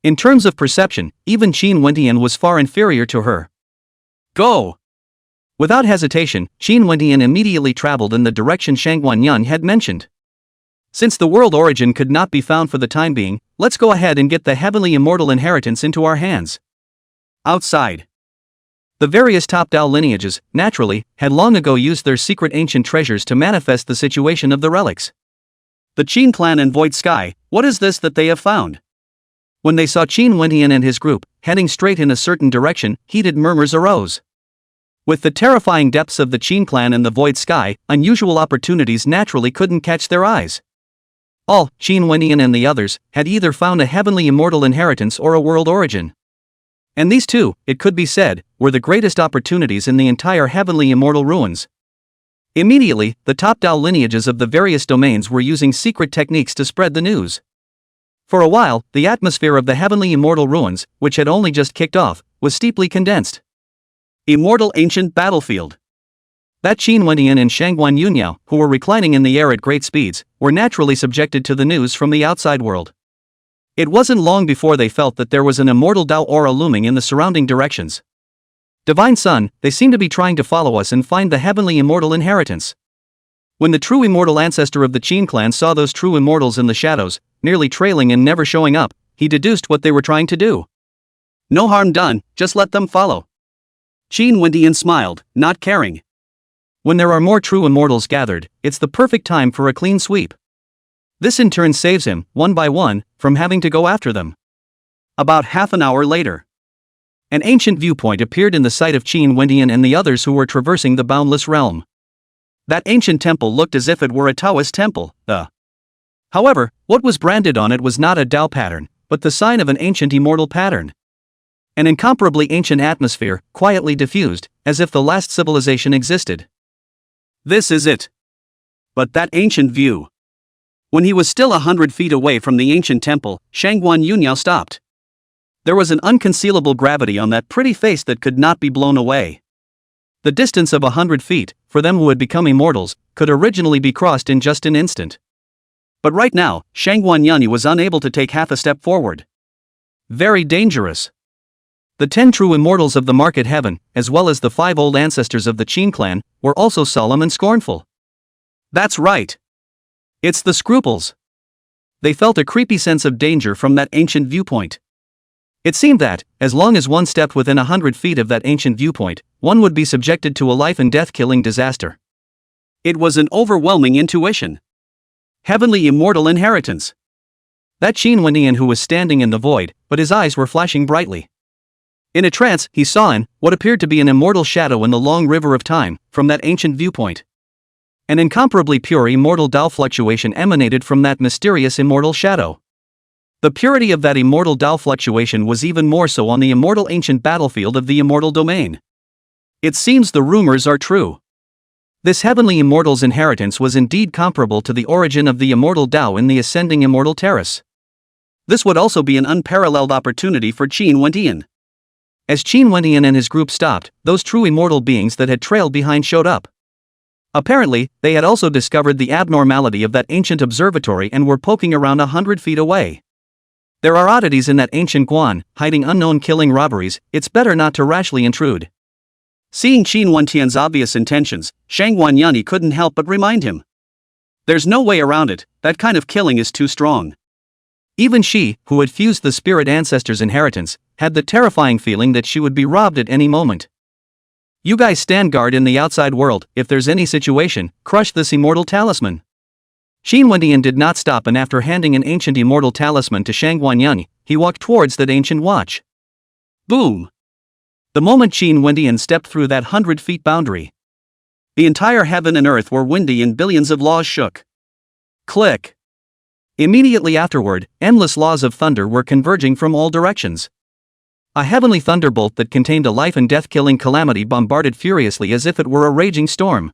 In terms of perception, even Qin Wendian was far inferior to her. Go! Without hesitation, Qin Wendian immediately traveled in the direction Shangguan Yun had mentioned. Since the world origin could not be found for the time being, let's go ahead and get the heavenly immortal inheritance into our hands. Outside. The various top Dao lineages, naturally, had long ago used their secret ancient treasures to manifest the situation of the relics. The Qin clan and Void Sky, what is this that they have found? When they saw Qin Wendian and his group heading straight in a certain direction, heated murmurs arose. With the terrifying depths of the Qin clan and the Void Sky, unusual opportunities naturally couldn't catch their eyes. All, Qin Wendian and the others, had either found a heavenly immortal inheritance or a world origin. And these two, it could be said, were the greatest opportunities in the entire heavenly immortal ruins. Immediately, the top Dao lineages of the various domains were using secret techniques to spread the news. For a while, the atmosphere of the heavenly immortal ruins, which had only just kicked off, was steeply condensed. Immortal ancient battlefield. That Qin Wendian and Shangguan Yunyao, who were reclining in the air at great speeds, were naturally subjected to the news from the outside world. It wasn't long before they felt that there was an immortal Dao aura looming in the surrounding directions. Divine Sun, they seem to be trying to follow us and find the heavenly immortal inheritance. When the true immortal ancestor of the Qin clan saw those true immortals in the shadows, nearly trailing and never showing up, he deduced what they were trying to do. No harm done, just let them follow. Qin Wendian smiled, not caring. When there are more true immortals gathered, it's the perfect time for a clean sweep. This in turn saves him, one by one, from having to go after them. About half an hour later, an ancient viewpoint appeared in the sight of Qin Wendian and the others who were traversing the boundless realm. That ancient temple looked as if it were a Taoist temple. However, what was branded on it was not a Dao pattern, but the sign of an ancient immortal pattern. An incomparably ancient atmosphere, quietly diffused, as if the last civilization existed. This is it. But that ancient view. When he was still 100 feet away from the ancient temple, Shangguan Yunyao stopped. There was an unconcealable gravity on that pretty face that could not be blown away. The distance of 100 feet, for them who had become immortals, could originally be crossed in just an instant. But right now, Shangguan Yunyao was unable to take half a step forward. Very dangerous. The 10 true immortals of the market heaven, as well as the 5 old ancestors of the Qin clan, were also solemn and scornful. That's right. It's the scruples. They felt a creepy sense of danger from that ancient viewpoint. It seemed that, as long as one stepped within 100 feet of that ancient viewpoint, one would be subjected to a life and death killing disaster. It was an overwhelming intuition. Heavenly immortal inheritance. That Qin Wendian who was standing in the void, but his eyes were flashing brightly. In a trance, he saw what appeared to be an immortal shadow in the long river of time, from that ancient viewpoint. An incomparably pure immortal Tao fluctuation emanated from that mysterious immortal shadow. The purity of that immortal Tao fluctuation was even more so on the immortal ancient battlefield of the immortal domain. It seems the rumors are true. This heavenly immortal's inheritance was indeed comparable to the origin of the immortal Tao in the ascending immortal terrace. This would also be an unparalleled opportunity for Qin Wendian. As Qin Wendian and his group stopped, those true immortal beings that had trailed behind showed up. Apparently, they had also discovered the abnormality of that ancient observatory and were poking around 100 feet away. There are oddities in that ancient Guan, hiding unknown killing robberies. It's better not to rashly intrude. Seeing Qin Wendian's obvious intentions, Shang Wanyanyi couldn't help but remind him. There's no way around it, that kind of killing is too strong. Even she, who had fused the spirit ancestor's inheritance, had the terrifying feeling that she would be robbed at any moment. You guys stand guard in the outside world. If there's any situation, crush this immortal talisman. Qin Wendian did not stop, and after handing an ancient immortal talisman to Shang Wanyanyi, he walked towards that ancient watch. Boom! The moment Qin Wendian stepped through that 100 feet boundary, the entire heaven and earth were windy and billions of laws shook. Click! Immediately afterward, endless laws of thunder were converging from all directions. A heavenly thunderbolt that contained a life and death killing calamity bombarded furiously as if it were a raging storm.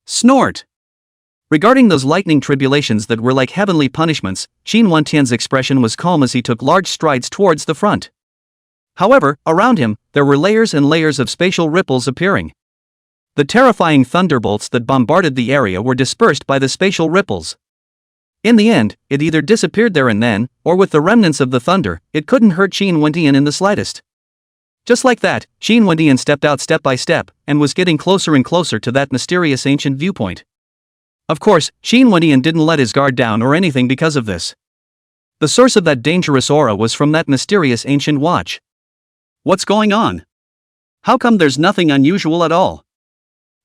Snort! Regarding those lightning tribulations that were like heavenly punishments, Qin Wendian's expression was calm as he took large strides towards the front. However, around him, there were layers and layers of spatial ripples appearing. The terrifying thunderbolts that bombarded the area were dispersed by the spatial ripples. In the end, it either disappeared there and then, or with the remnants of the thunder, it couldn't hurt Qin Wendian in the slightest. Just like that, Qin Wendian stepped out step by step, and was getting closer and closer to that mysterious ancient viewpoint. Of course, Qin Wendian didn't let his guard down or anything because of this. The source of that dangerous aura was from that mysterious ancient watch. What's going on? How come there's nothing unusual at all?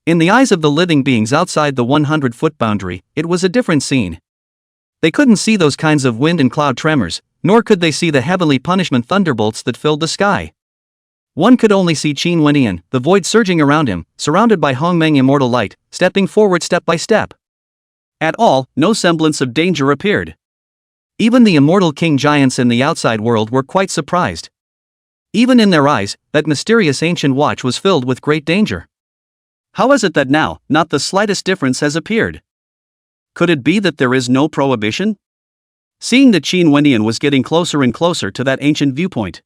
In the eyes of the living beings outside the 100-foot boundary, it was a different scene. They couldn't see those kinds of wind and cloud tremors, nor could they see the heavenly punishment thunderbolts that filled the sky. One could only see Qin Wendian, the void surging around him, surrounded by Hongmeng immortal light, stepping forward step by step. At all, no semblance of danger appeared. Even the immortal king giants in the outside world were quite surprised. Even in their eyes, that mysterious ancient watch was filled with great danger. How is it that now, not the slightest difference has appeared? Could it be that there is no prohibition? Seeing that Qin Wendian was getting closer and closer to that ancient viewpoint.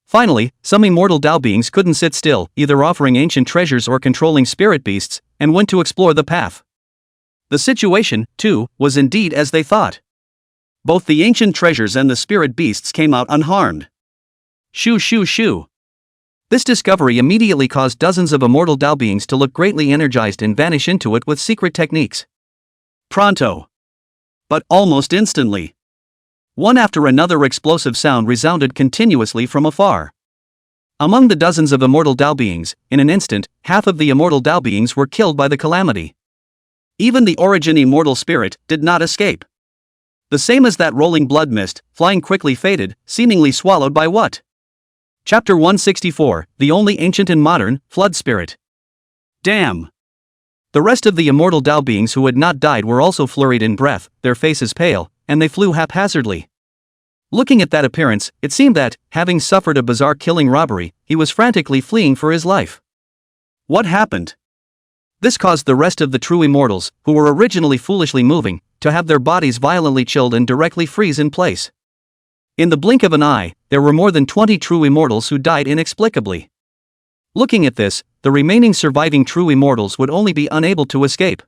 Finally, some immortal Tao beings couldn't sit still, either offering ancient treasures or controlling spirit beasts, and went to explore the path. The situation, too, was indeed as they thought. Both the ancient treasures and the spirit beasts came out unharmed. Shoo shoo shoo. This discovery immediately caused dozens of immortal Tao beings to look greatly energized and vanish into it with secret techniques. Pronto. But almost instantly, one after another explosive sound resounded continuously from afar. Among the dozens of immortal Tao beings, in an instant, half of the immortal Tao beings were killed by the calamity. Even the origin immortal spirit did not escape. The same as that rolling blood mist, flying quickly faded, seemingly swallowed by what? Chapter 164, the only ancient and modern, flood spirit. Damn! The rest of the immortal Tao beings who had not died were also flurried in breath, their faces pale, and they flew haphazardly. Looking at that appearance, it seemed that, having suffered a bizarre killing robbery, he was frantically fleeing for his life. What happened? This caused the rest of the true immortals, who were originally foolishly moving, to have their bodies violently chilled and directly freeze in place. In the blink of an eye, there were more than 20 true immortals who died inexplicably. Looking at this, the remaining surviving true immortals would only be unable to escape.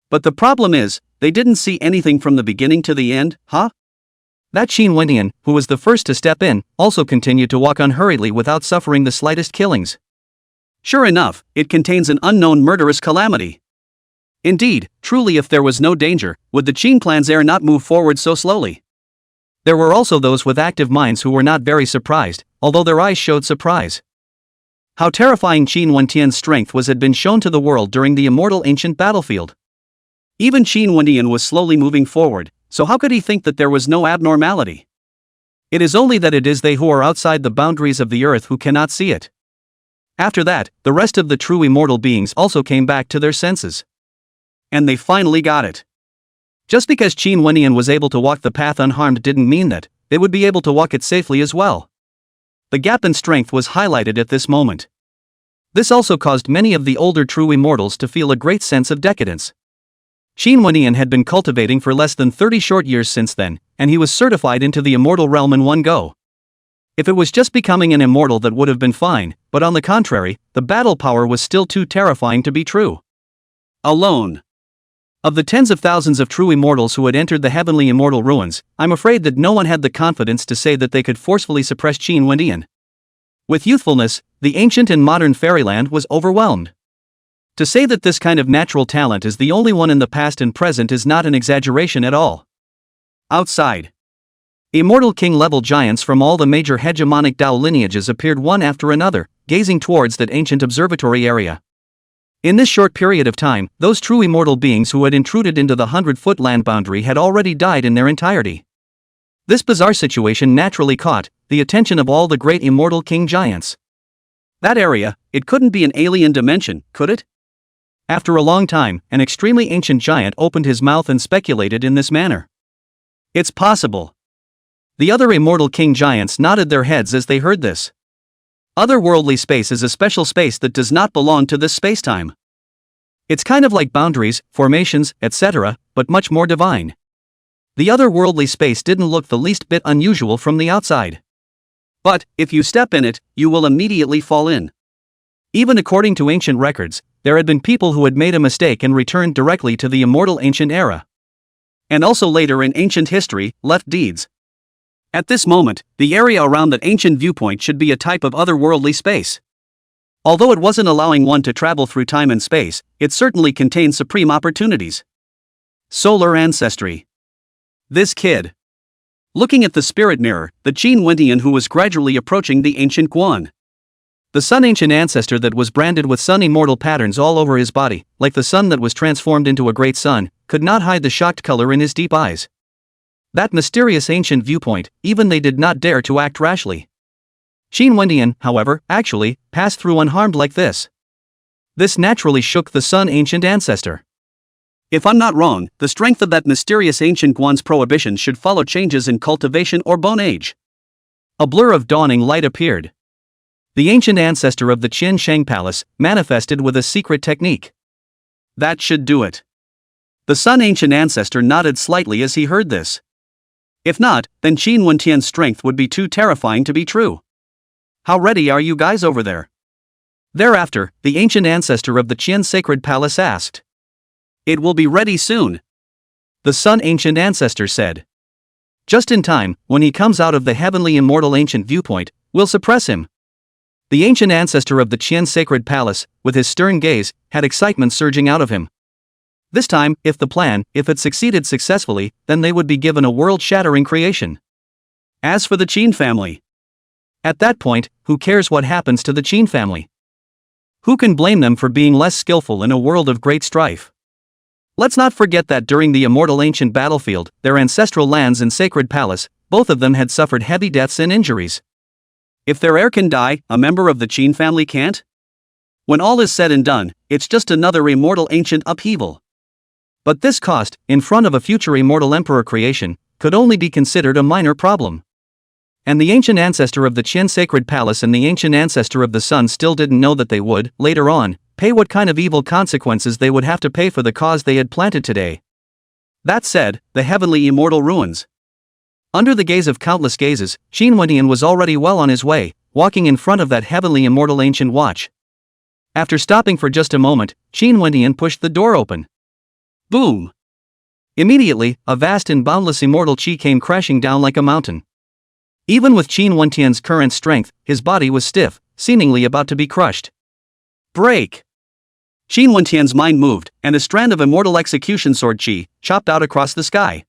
But the problem is, they didn't see anything from the beginning to the end, huh? That Qin Wendian, who was the first to step in, also continued to walk unhurriedly without suffering the slightest killings. Sure enough, it contains an unknown murderous calamity. Indeed, truly if there was no danger, would the Qin clan's heir not move forward so slowly? There were also those with active minds who were not very surprised, although their eyes showed surprise. How terrifying Qin Wendian's strength was had been shown to the world during the immortal ancient battlefield. Even Qin Wendian was slowly moving forward, so how could he think that there was no abnormality? It is only that it is they who are outside the boundaries of the earth who cannot see it. After that, the rest of the true immortal beings also came back to their senses. And they finally got it. Just because Qin Wenyan was able to walk the path unharmed didn't mean that they would be able to walk it safely as well. The gap in strength was highlighted at this moment. This also caused many of the older true immortals to feel a great sense of decadence. Qin Wenyan had been cultivating for less than 30 short years since then, and he was certified into the immortal realm in one go. If it was just becoming an immortal, that would have been fine, but on the contrary, the battle power was still too terrifying to be true. Alone. Of the tens of thousands of true immortals who had entered the heavenly immortal ruins, I'm afraid that no one had the confidence to say that they could forcefully suppress Qin Wenyan. With youthfulness, the ancient and modern fairyland was overwhelmed. To say that this kind of natural talent is the only one in the past and present is not an exaggeration at all. Outside, immortal king-level giants from all the major hegemonic Dao lineages appeared one after another, gazing towards that ancient observatory area. In this short period of time, those true immortal beings who had intruded into the 100-foot land boundary had already died in their entirety. This bizarre situation naturally caught the attention of all the great immortal king giants. That area, it couldn't be an alien dimension, could it? After a long time, an extremely ancient giant opened his mouth and speculated in this manner. It's possible. The other immortal king giants nodded their heads as they heard this. Otherworldly space is a special space that does not belong to this spacetime. It's kind of like boundaries, formations, etc., but much more divine. The otherworldly space didn't look the least bit unusual from the outside. But, if you step in it, you will immediately fall in. Even according to ancient records, there had been people who had made a mistake and returned directly to the immortal ancient era. And also later in ancient history, left deeds. At this moment, the area around that ancient viewpoint should be a type of otherworldly space. Although it wasn't allowing one to travel through time and space, it certainly contained supreme opportunities. Solar ancestry. This kid. Looking at the spirit mirror, the Qin Wenyan who was gradually approaching the ancient Guan. The sun ancient ancestor that was branded with sun immortal patterns all over his body, like the sun that was transformed into a great sun, could not hide the shocked color in his deep eyes. That mysterious ancient viewpoint, even they did not dare to act rashly. Qin Wenyan, however, actually passed through unharmed like this. This naturally shook the sun ancient ancestor. If I'm not wrong, the strength of that mysterious ancient Guan's prohibition should follow changes in cultivation or bone age. A blur of dawning light appeared. The ancient ancestor of the Qin Shang Palace manifested with a secret technique. That should do it. The sun ancient ancestor nodded slightly as he heard this. If not, then Qin Wentian's strength would be too terrifying to be true. How ready are you guys over there? Thereafter, the ancient ancestor of the Qin Sacred Palace asked. It will be ready soon. The sun ancient ancestor said. Just in time, when he comes out of the heavenly immortal ancient viewpoint, we'll suppress him. The ancient ancestor of the Qin Sacred Palace, with his stern gaze, had excitement surging out of him. This time, if it succeeded successfully, then they would be given a world-shattering creation. As for the Qin family. At that point, who cares what happens to the Qin family? Who can blame them for being less skillful in a world of great strife? Let's not forget that during the immortal ancient battlefield, their ancestral lands and sacred palace, both of them had suffered heavy deaths and injuries. If their heir can die, a member of the Qin family can't? When all is said and done, it's just another immortal ancient upheaval. But this cost, in front of a future immortal emperor creation, could only be considered a minor problem. And the ancient ancestor of the Qin Sacred Palace and the ancient ancestor of the Sun still didn't know that they would, later on, pay what kind of evil consequences they would have to pay for the cause they had planted today. That said, the heavenly immortal ruins. Under the gaze of countless gazes, Qin Wenyan was already well on his way, walking in front of that heavenly immortal ancient watch. After stopping for just a moment, Qin Wenyan pushed the door open. Boom! Immediately, a vast and boundless immortal qi came crashing down like a mountain. Even with Qin Wentian's current strength, his body was stiff, seemingly about to be crushed. Break! Qin Wentian's mind moved, and a strand of immortal execution sword qi chopped out across the sky.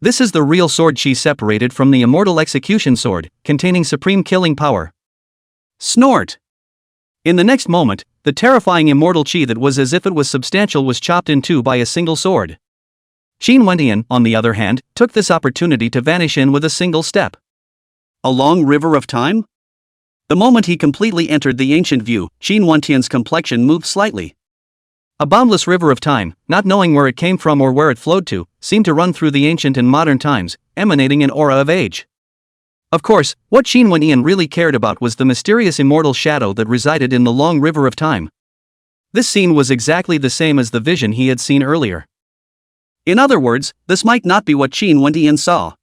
This is the real sword qi separated from the immortal execution sword, containing supreme killing power. Snort! In the next moment, the terrifying immortal qi that was as if it was substantial was chopped in two by a single sword. Qin Wentian, on the other hand, took this opportunity to vanish in with a single step. A long river of time? The moment he completely entered the ancient view, Qin Wentian's complexion moved slightly. A boundless river of time, not knowing where it came from or where it flowed to, seemed to run through the ancient and modern times, emanating an aura of age. Of course, what Qin Wendian really cared about was the mysterious immortal shadow that resided in the long river of time. This scene was exactly the same as the vision he had seen earlier. In other words, this might not be what Qin Wendian saw.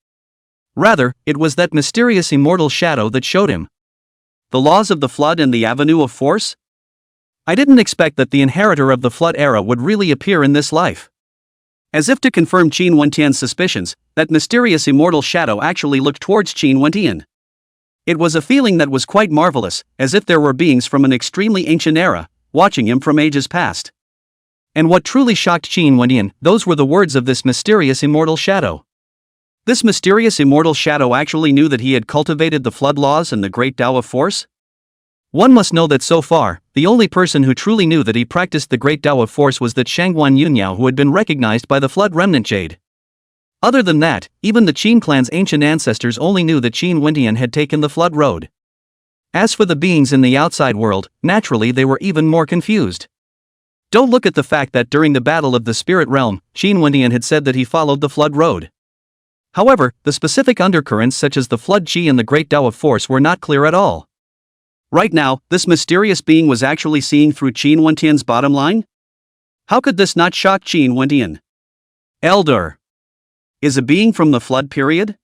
Rather, it was that mysterious immortal shadow that showed him. The laws of the flood and the avenue of force? I didn't expect that the inheritor of the flood era would really appear in this life. As if to confirm Qin Wendian's suspicions, that mysterious immortal shadow actually looked towards Qin Wendian. It was a feeling that was quite marvelous, as if there were beings from an extremely ancient era, watching him from ages past. And what truly shocked Qin Wendian, those were the words of this mysterious immortal shadow. This mysterious immortal shadow actually knew that he had cultivated the flood laws and the great Tao of force? One must know that so far, the only person who truly knew that he practiced the great Tao of force was that Shangguan Yunyao who had been recognized by the flood remnant jade. Other than that, even the Qin clan's ancient ancestors only knew that Qin Wendian had taken the flood road. As for the beings in the outside world, naturally they were even more confused. Don't look at the fact that during the battle of the spirit realm, Qin Wendian had said that he followed the flood road. However, the specific undercurrents such as the flood chi and the great Tao of force were not clear at all. Right now, this mysterious being was actually seeing through Qin Wendian's bottom line? How could this not shock Qin Wendian? Elder. Is a being from the flood period?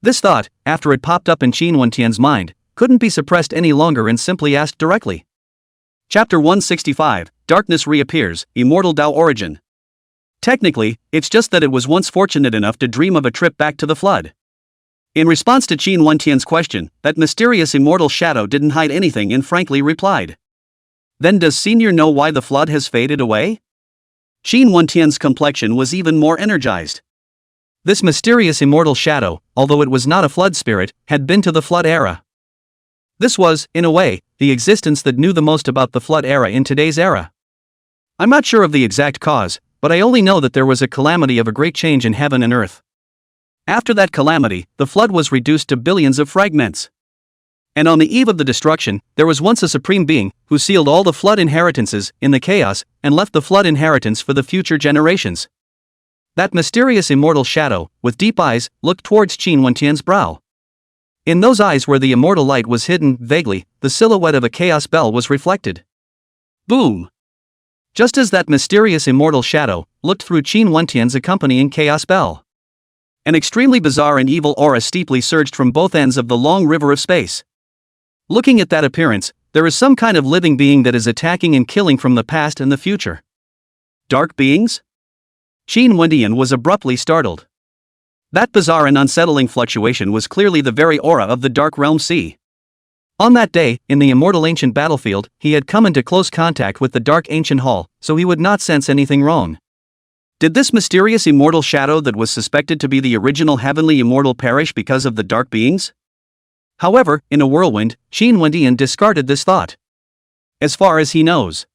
This thought, after it popped up in Qin Wendian's mind, couldn't be suppressed any longer and simply asked directly. Chapter 165, Darkness Reappears, Immortal Tao Origin. Technically, it's just that it was once fortunate enough to dream of a trip back to the flood. In response to Qin Wendian's question, that mysterious immortal shadow didn't hide anything and frankly replied. Then does Senior know why the flood has faded away? Qin Wendian's complexion was even more energized. This mysterious immortal shadow, although it was not a flood spirit, had been to the flood era. This was, in a way, the existence that knew the most about the flood era in today's era. I'm not sure of the exact cause, but I only know that there was a calamity of a great change in heaven and earth. After that calamity, the flood was reduced to billions of fragments. And on the eve of the destruction, there was once a supreme being, who sealed all the flood inheritances in the chaos, and left the flood inheritance for the future generations. That mysterious immortal shadow, with deep eyes, looked towards Qin Wendian's brow. In those eyes where the immortal light was hidden, vaguely, the silhouette of a chaos bell was reflected. Boom! Just as that mysterious immortal shadow looked through Qin Wendian's accompanying chaos bell. An extremely bizarre and evil aura steeply surged from both ends of the long river of space. Looking at that appearance, there is some kind of living being that is attacking and killing from the past and the future. Dark beings? Qin Wendian was abruptly startled. That bizarre and unsettling fluctuation was clearly the very aura of the Dark Realm Sea. On that day, in the immortal ancient battlefield, he had come into close contact with the Dark Ancient Hall, so he would not sense anything wrong. Did this mysterious immortal shadow that was suspected to be the original heavenly immortal perish because of the dark beings? However, in a whirlwind, Qin Wendian discarded this thought. As far as he knows.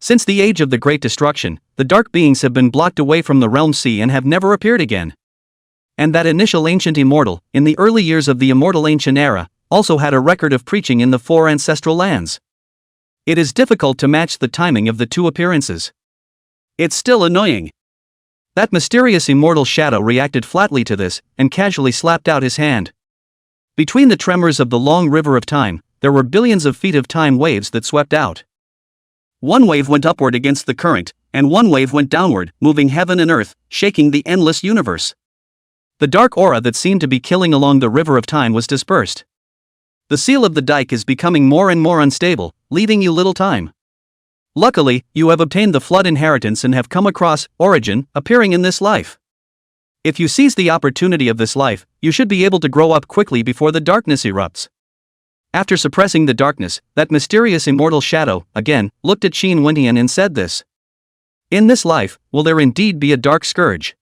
Since the age of the Great Destruction, the dark beings have been blocked away from the realm sea and have never appeared again. And that initial ancient immortal, in the early years of the immortal ancient era, also had a record of preaching in the four ancestral lands. It is difficult to match the timing of the two appearances. It's still annoying. That mysterious immortal shadow reacted flatly to this, and casually slapped out his hand. Between the tremors of the long river of time, there were billions of feet of time waves that swept out. One wave went upward against the current, and one wave went downward, moving heaven and earth, shaking the endless universe. The dark aura that seemed to be killing along the river of time was dispersed. The seal of the dike is becoming more and more unstable, leaving you little time. Luckily, you have obtained the flood inheritance and have come across origin appearing in this life. If you seize the opportunity of this life, you should be able to grow up quickly before the darkness erupts. After suppressing the darkness, that mysterious immortal shadow, again, looked at Qin Wendian and said this. In this life, will there indeed be a dark scourge?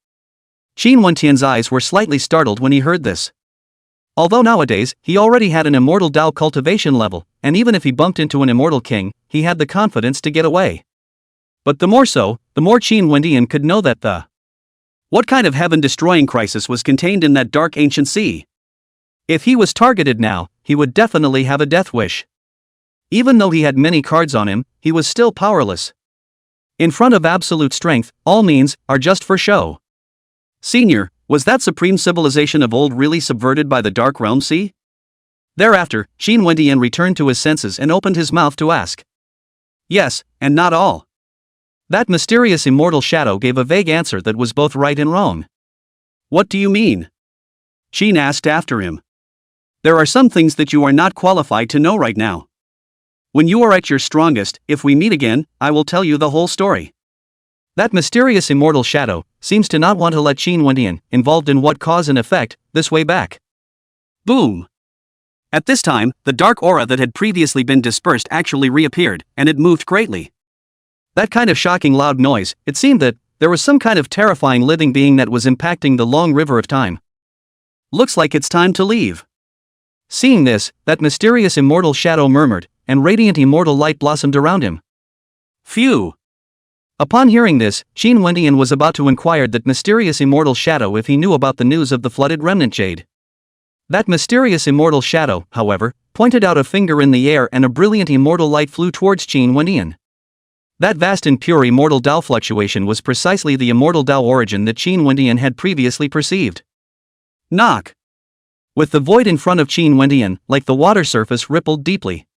Qin Wendian's eyes were slightly startled when he heard this. Although nowadays, he already had an immortal Tao cultivation level, and even if he bumped into an immortal king, he had the confidence to get away. But the more so, the more Qin Wendian could know that what kind of heaven-destroying crisis was contained in that dark ancient sea? If he was targeted now, he would definitely have a death wish. Even though he had many cards on him, he was still powerless. In front of absolute strength, all means are just for show. Senior, was that supreme civilization of old really subverted by the Dark Realm Sea? Thereafter, Qin Wendian returned to his senses and opened his mouth to ask. Yes, and not all. That mysterious immortal shadow gave a vague answer that was both right and wrong. What do you mean? Qin asked after him. There are some things that you are not qualified to know right now. When you are at your strongest, if we meet again, I will tell you the whole story. That mysterious immortal shadow seems to not want to let Qin Wendian involved in what cause and effect this way back. Boom! At this time, the dark aura that had previously been dispersed actually reappeared, and it moved greatly. That kind of shocking loud noise, it seemed that there was some kind of terrifying living being that was impacting the long river of time. Looks like it's time to leave. Seeing this, that mysterious immortal shadow murmured, and radiant immortal light blossomed around him. Phew! Upon hearing this, Qin Wendian was about to inquire that mysterious immortal shadow if he knew about the news of the flooded remnant jade. That mysterious immortal shadow, however, pointed out a finger in the air and a brilliant immortal light flew towards Qin Wendian. That vast and pure immortal Tao fluctuation was precisely the immortal Tao origin that Qin Wendian had previously perceived. Knock! With the void in front of Qin Wendian, like the water surface rippled deeply.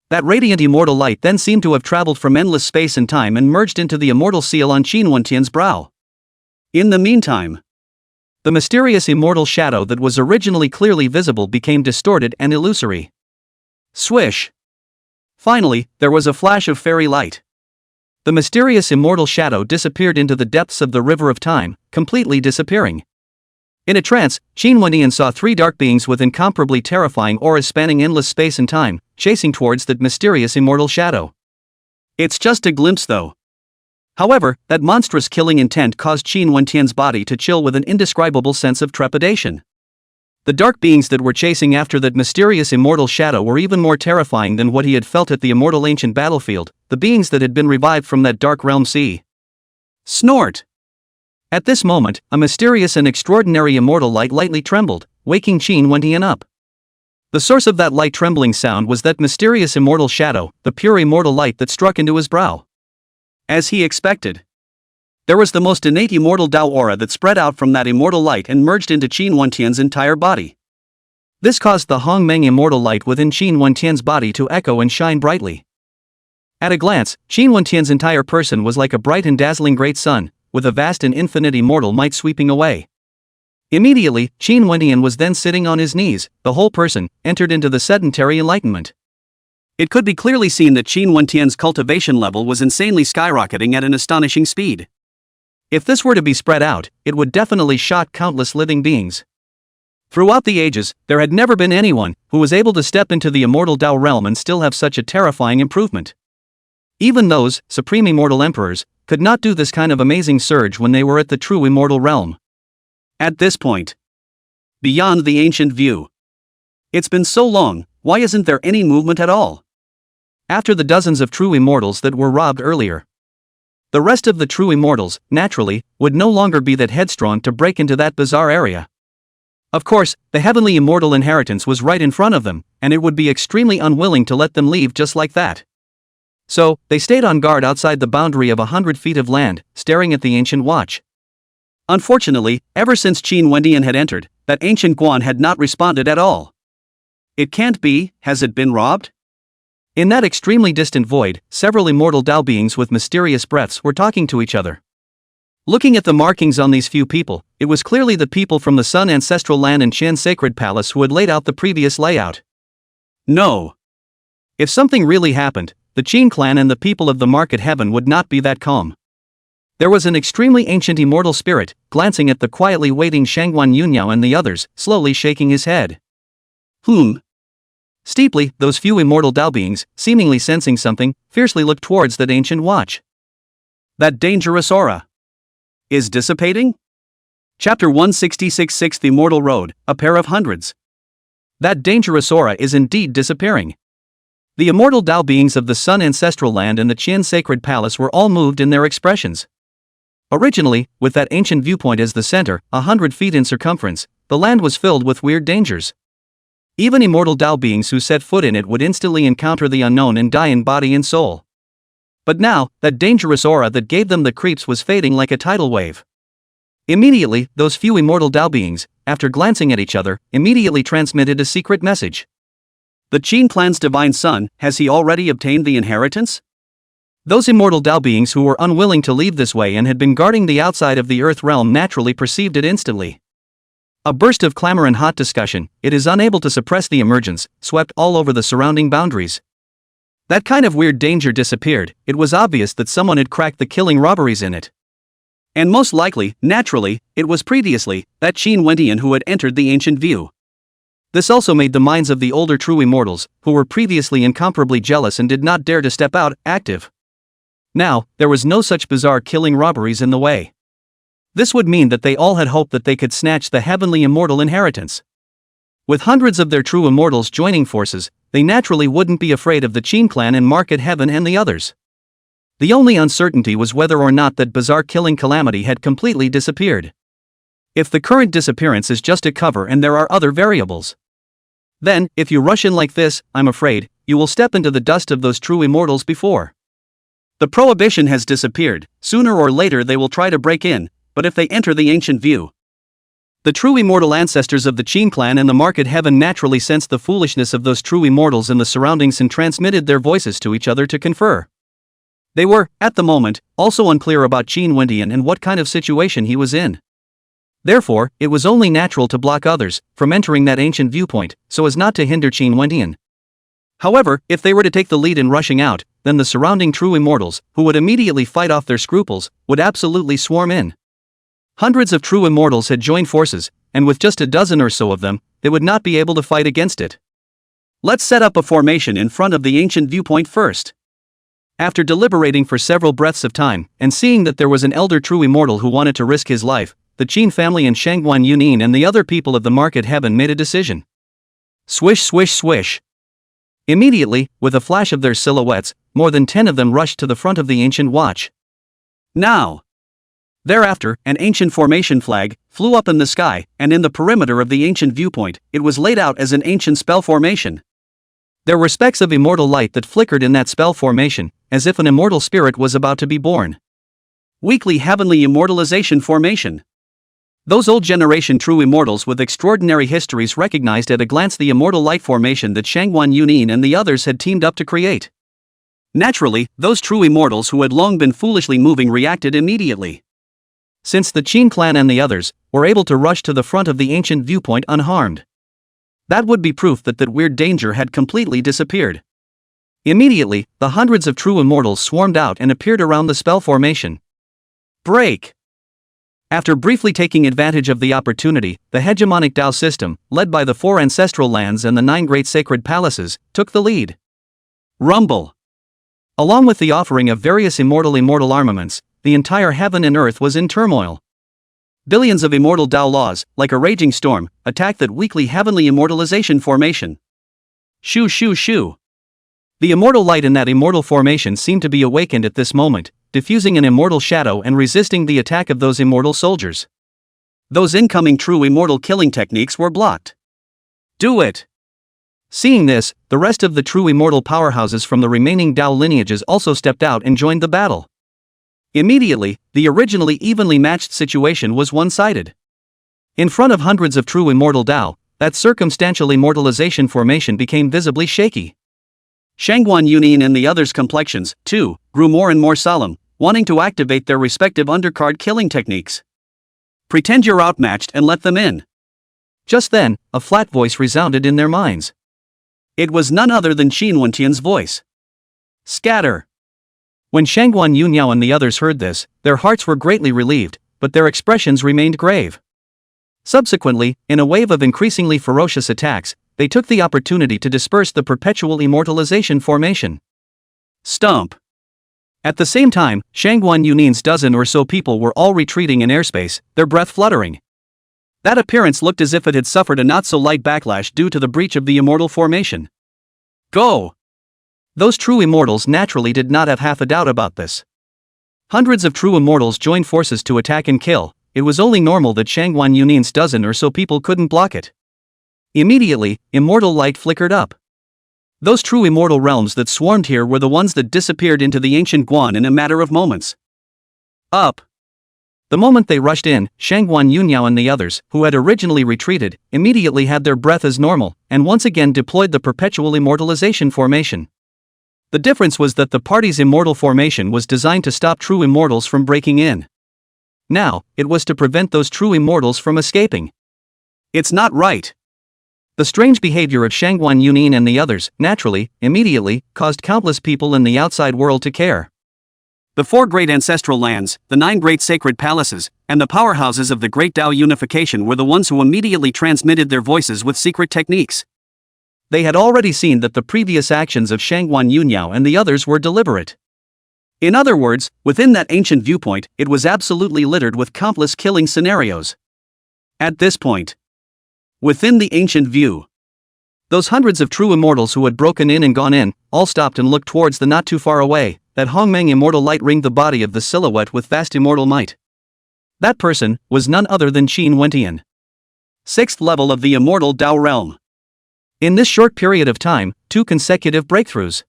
That radiant immortal light then seemed to have traveled from endless space and time and merged into the immortal seal on Qin Wendian's brow. In the meantime, the mysterious immortal shadow that was originally clearly visible became distorted and illusory. Swish! Finally, there was a flash of fairy light. The mysterious immortal shadow disappeared into the depths of the river of time, completely disappearing. In a trance, Qin Wendian saw three dark beings with incomparably terrifying auras spanning endless space and time, chasing towards that mysterious immortal shadow. It's just a glimpse though. However, that monstrous killing intent caused Qin Wendian's body to chill with an indescribable sense of trepidation. The dark beings that were chasing after that mysterious immortal shadow were even more terrifying than what he had felt at the immortal ancient battlefield, the beings that had been revived from that dark realm sea. Snort! At this moment, a mysterious and extraordinary immortal light lightly trembled, waking Qin Wendian up. The source of that light trembling sound was that mysterious immortal shadow, the pure immortal light that struck into his brow. As he expected, there was the most innate immortal Tao aura that spread out from that immortal light and merged into Qin Wendian's entire body. This caused the Hong Meng immortal light within Qin Wendian's body to echo and shine brightly. At a glance, Qin Wendian's entire person was like a bright and dazzling great sun, with a vast and infinite immortal might sweeping away. Immediately, Qin Wendian was then sitting on his knees, the whole person entered into the sedentary enlightenment. It could be clearly seen that Qin Wendian's cultivation level was insanely skyrocketing at an astonishing speed. If this were to be spread out, it would definitely shock countless living beings. Throughout the ages, there had never been anyone who was able to step into the immortal Tao realm and still have such a terrifying improvement. Even those supreme immortal emperors could not do this kind of amazing surge when they were at the true immortal realm. At this point, beyond the ancient view, it's been so long, why isn't there any movement at all? After the dozens of true immortals that were robbed earlier, the rest of the true immortals, naturally, would no longer be that headstrong to break into that bizarre area. Of course, the heavenly immortal inheritance was right in front of them, and it would be extremely unwilling to let them leave just like that. So, they stayed on guard outside the boundary of 100 feet of land, staring at the ancient watch. Unfortunately, ever since Qin Wendian had entered, that ancient Guan had not responded at all. It can't be, has it been robbed? In that extremely distant void, several immortal Tao beings with mysterious breaths were talking to each other. Looking at the markings on these few people, it was clearly the people from the Sun ancestral land and Qian sacred palace who had laid out the previous layout. No. If something really happened, the Qin clan and the people of the market heaven would not be that calm. There was an extremely ancient immortal spirit, glancing at the quietly waiting Shangguan Yunyao and the others, slowly shaking his head. Steeply, those few immortal Tao beings, seemingly sensing something, fiercely looked towards that ancient watch. That dangerous aura is dissipating? Chapter 166 Sixth Immortal Road, a pair of hundreds. That dangerous aura is indeed disappearing. The immortal Tao beings of the Sun ancestral land and the Qian sacred palace were all moved in their expressions. Originally, with that ancient viewpoint as the center, 100 feet in circumference, the land was filled with weird dangers. Even immortal Tao beings who set foot in it would instantly encounter the unknown and die in body and soul. But now, that dangerous aura that gave them the creeps was fading like a tidal wave. Immediately, those few immortal Tao beings, after glancing at each other, immediately transmitted a secret message. The Qin clan's divine son, has he already obtained the inheritance? Those immortal Tao beings who were unwilling to leave this way and had been guarding the outside of the Earth realm naturally perceived it instantly. A burst of clamor and hot discussion, it is unable to suppress the emergence, swept all over the surrounding boundaries. That kind of weird danger disappeared. It was obvious that someone had cracked the killing robberies in it. And most likely, naturally, it was previously that Qin Wentian who had entered the ancient view. This also made the minds of the older true immortals, who were previously incomparably jealous and did not dare to step out, active. Now, there was no such bizarre killing robberies in the way. This would mean that they all had hoped that they could snatch the heavenly immortal inheritance. With hundreds of their true immortals joining forces, they naturally wouldn't be afraid of the Qin clan and Market Heaven and the others. The only uncertainty was whether or not that bizarre killing calamity had completely disappeared. If the current disappearance is just a cover and there are other variables, then, if you rush in like this, I'm afraid, you will step into the dust of those true immortals before. The prohibition has disappeared. Sooner or later they will try to break in, but if they enter the ancient view. The true immortal ancestors of the Qin clan and the Market Heaven naturally sensed the foolishness of those true immortals in the surroundings and transmitted their voices to each other to confer. They were, at the moment, also unclear about Qin Wentian and what kind of situation he was in. Therefore, it was only natural to block others from entering that ancient viewpoint, so as not to hinder Qin Wentian. However, if they were to take the lead in rushing out, then the surrounding true immortals, who would immediately fight off their scruples, would absolutely swarm in. Hundreds of true immortals had joined forces, and with just a dozen or so of them, they would not be able to fight against it. Let's set up a formation in front of the ancient viewpoint first. After deliberating for several breaths of time, and seeing that there was an elder true immortal who wanted to risk his life, the Qin family and Shangguan Yunin and the other people of the Market Heaven made a decision. Swish, swish, swish. Immediately, with a flash of their silhouettes, more than 10 of them rushed to the front of the ancient watch. Now! Thereafter, an ancient formation flag flew up in the sky, and in the perimeter of the ancient viewpoint, it was laid out as an ancient spell formation. There were specks of immortal light that flickered in that spell formation, as if an immortal spirit was about to be born. Weekly heavenly immortalization formation. Those old generation true immortals with extraordinary histories recognized at a glance the immortal light formation that Shangguan Yunin and the others had teamed up to create. Naturally, those true immortals who had long been foolishly moving reacted immediately. Since the Qin clan and the others were able to rush to the front of the ancient viewpoint unharmed, that would be proof that that weird danger had completely disappeared. Immediately, the hundreds of true immortals swarmed out and appeared around the spell formation. Break! After briefly taking advantage of the opportunity, the hegemonic Tao system, led by the 4 ancestral lands and the 9 great sacred palaces, took the lead. Rumble! Along with the offering of various immortal armaments, the entire heaven and earth was in turmoil. Billions of immortal Tao laws, like a raging storm, attacked that weekly heavenly immortalization formation. Shoo shoo shoo! The immortal light in that immortal formation seemed to be awakened at this moment, diffusing an immortal shadow and resisting the attack of those immortal soldiers. Those incoming true immortal killing techniques were blocked. Do it! Seeing this, the rest of the true immortal powerhouses from the remaining Tao lineages also stepped out and joined the battle. Immediately, the originally evenly matched situation was one-sided. In front of hundreds of true immortal Tao, that circumstantial immortalization formation became visibly shaky. Shangguan Yunin and the others' complexions, too, grew more and more solemn, wanting to activate their respective undercard killing techniques. Pretend you're outmatched and let them in. Just then, a flat voice resounded in their minds. It was none other than Qin Wentian's voice. Scatter! When Shangguan Yunyao and the others heard this, their hearts were greatly relieved, but their expressions remained grave. Subsequently, in a wave of increasingly ferocious attacks, they took the opportunity to disperse the perpetual immortalization formation. Stomp! At the same time, Shangguan Yunin's dozen or so people were all retreating in airspace, their breath fluttering. That appearance looked as if it had suffered a not-so-light backlash due to the breach of the immortal formation. Go! Those true immortals naturally did not have half a doubt about this. Hundreds of true immortals joined forces to attack and kill. It was only normal that Shangguan Yunin's dozen or so people couldn't block it. Immediately, immortal light flickered up. Those true immortal realms that swarmed here were the ones that disappeared into the ancient Guan in a matter of moments. Up. The moment they rushed in, Shangguan Yunyao and the others, who had originally retreated, immediately had their breath as normal, and once again deployed the perpetual immortalization formation. The difference was that the party's immortal formation was designed to stop true immortals from breaking in. Now, it was to prevent those true immortals from escaping. It's not right. The strange behavior of Shangguan Yunin and the others, naturally, immediately, caused countless people in the outside world to care. The 4 great ancestral lands, the 9 great sacred palaces, and the powerhouses of the great Tao unification were the ones who immediately transmitted their voices with secret techniques. They had already seen that the previous actions of Shangguan Yunyao and the others were deliberate. In other words, within that ancient viewpoint, it was absolutely littered with countless killing scenarios. At this point, within the ancient view, those hundreds of true immortals who had broken in and gone in, all stopped and looked towards the not too far away, that Hongmeng immortal light ringed the body of the silhouette with vast immortal might. That person was none other than Qin Wentian. 6th level of the immortal Tao realm. In this short period of time, 2 consecutive breakthroughs.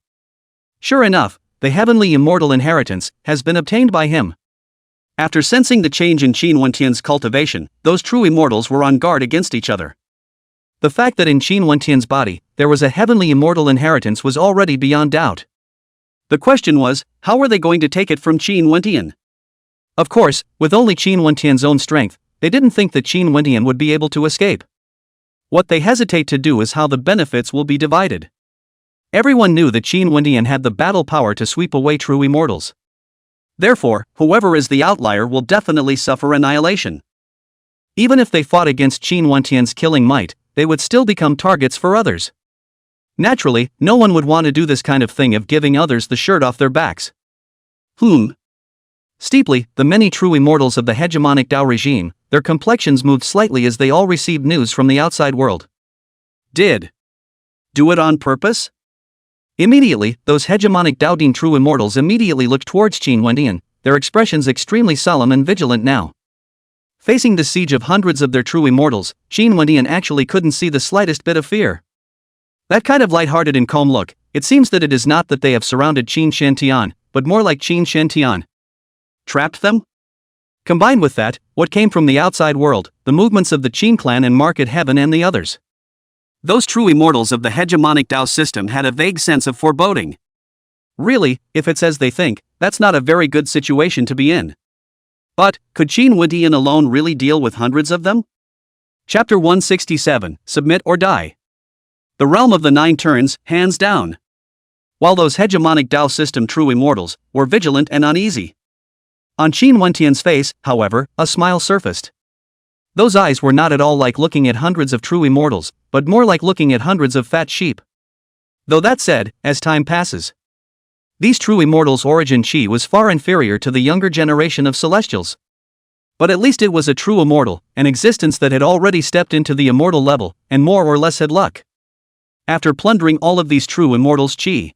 Sure enough, the heavenly immortal inheritance has been obtained by him. After sensing the change in Qin Wentian's cultivation, those true immortals were on guard against each other. The fact that in Qin Wentian's body, there was a heavenly immortal inheritance was already beyond doubt. The question was, how were they going to take it from Qin Wentian? Of course, with only Qin Wentian's own strength, they didn't think that Qin Wentian would be able to escape. What they hesitate to do is how the benefits will be divided. Everyone knew that Qin Wentian had the battle power to sweep away true immortals. Therefore, whoever is the outlier will definitely suffer annihilation. Even if they fought against Qin Wentian's killing might, they would still become targets for others. Naturally, no one would want to do this kind of thing of giving others the shirt off their backs. Steeply, the many true immortals of the hegemonic Tao regime, their complexions moved slightly as they all received news from the outside world. Do it on purpose? Immediately, those hegemonic Daodin true immortals immediately looked towards Qin Wentian, their expressions extremely solemn and vigilant now. Facing the siege of hundreds of their true immortals, Qin Wentian actually couldn't see the slightest bit of fear. That kind of light-hearted and calm look, it seems that it is not that they have surrounded Qin Shantian, but more like Qin Shantian trapped them? Combined with that, what came from the outside world, the movements of the Qin clan and Market Heaven and the others. Those true immortals of the hegemonic Tao system had a vague sense of foreboding. Really, if it's as they think, that's not a very good situation to be in. But, could Qin Wentian alone really deal with hundreds of them? Chapter 167, Submit or Die. The realm of the 9 turns, hands down. While those hegemonic Tao system true immortals were vigilant and uneasy. On Qin Wentian's face, however, a smile surfaced. Those eyes were not at all like looking at hundreds of true immortals, but more like looking at hundreds of fat sheep. Though that said, as time passes, these true immortals' origin chi was far inferior to the younger generation of celestials. But at least it was a true immortal, an existence that had already stepped into the immortal level, and more or less had luck. After plundering all of these true immortals' chi,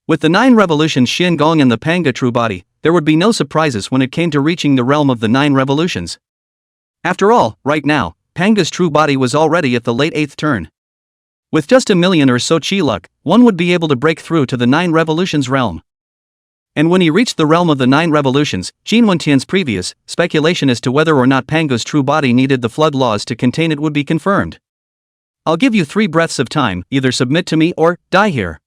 with the 9 revolutions Shin Gong and the Panga true body, there would be no surprises when it came to reaching the realm of the 9 revolutions. After all, right now, Panga's true body was already at the late 8th turn. With just a million or so chi luck, one would be able to break through to the 9 revolutions realm. And when he reached the realm of the 9 revolutions, Qin Wentian's previous speculation as to whether or not Panga's true body needed the flood laws to contain it would be confirmed. I'll give you 3 breaths of time, either submit to me or die here.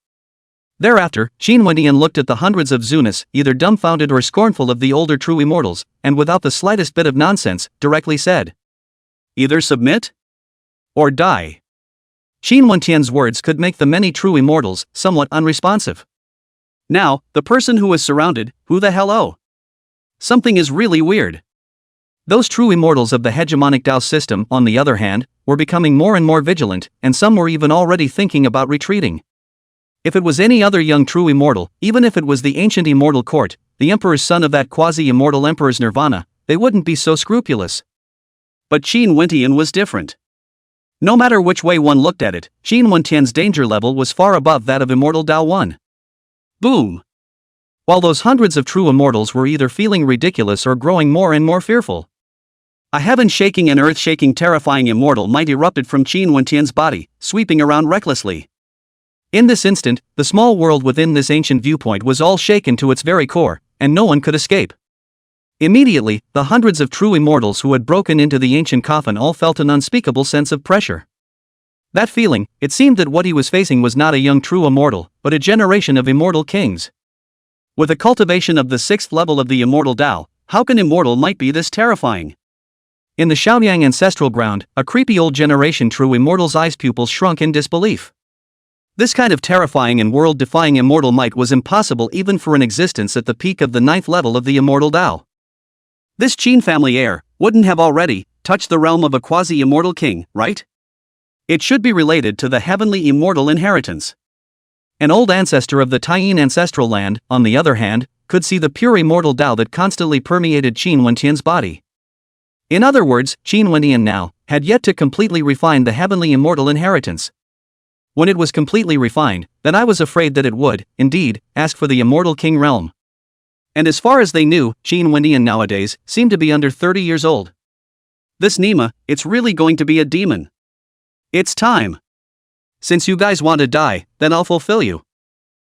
Thereafter, Qin Wentian looked at the hundreds of Zunis, either dumbfounded or scornful of the older true immortals, and without the slightest bit of nonsense, directly said, either submit or die. Qin Wentian's words could make the many true immortals somewhat unresponsive. Now, the person who is surrounded, who the hell oh? Something is really weird. Those true immortals of the hegemonic Tao system, on the other hand, were becoming more and more vigilant, and some were even already thinking about retreating. If it was any other young true immortal, even if it was the ancient immortal court, the emperor's son of that quasi-immortal emperor's nirvana, they wouldn't be so scrupulous. But Qin Wentian was different. No matter which way one looked at it, Qin Wentian's danger level was far above that of immortal Tao 1. Boom! While those hundreds of true immortals were either feeling ridiculous or growing more and more fearful. A heaven-shaking and earth-shaking terrifying immortal might erupted from Qin Wentian's body, sweeping around recklessly. In this instant, the small world within this ancient viewpoint was all shaken to its very core, and no one could escape. Immediately, the hundreds of true immortals who had broken into the ancient coffin all felt an unspeakable sense of pressure. That feeling, it seemed that what he was facing was not a young true immortal, but a generation of immortal kings. With a cultivation of the 6th level of the immortal Tao, how can immortal might be this terrifying? In the Shaoyang ancestral ground, a creepy old generation true immortal's eyes pupils shrunk in disbelief. This kind of terrifying and world-defying immortal might was impossible even for an existence at the peak of the 9th level of the immortal Tao. This Qin family heir wouldn't have already touched the realm of a quasi-immortal king, right? It should be related to the heavenly immortal inheritance. An old ancestor of the Taiyin ancestral land, on the other hand, could see the pure immortal Tao that constantly permeated Qin Wentian's body. In other words, Qin Wentian now had yet to completely refine the heavenly immortal inheritance. When it was completely refined, then I was afraid that it would, indeed, ask for the immortal king realm. And as far as they knew, Qin Wentian nowadays seemed to be under 30 years old. This Nima, it's really going to be a demon. It's time. Since you guys want to die, then I'll fulfill you.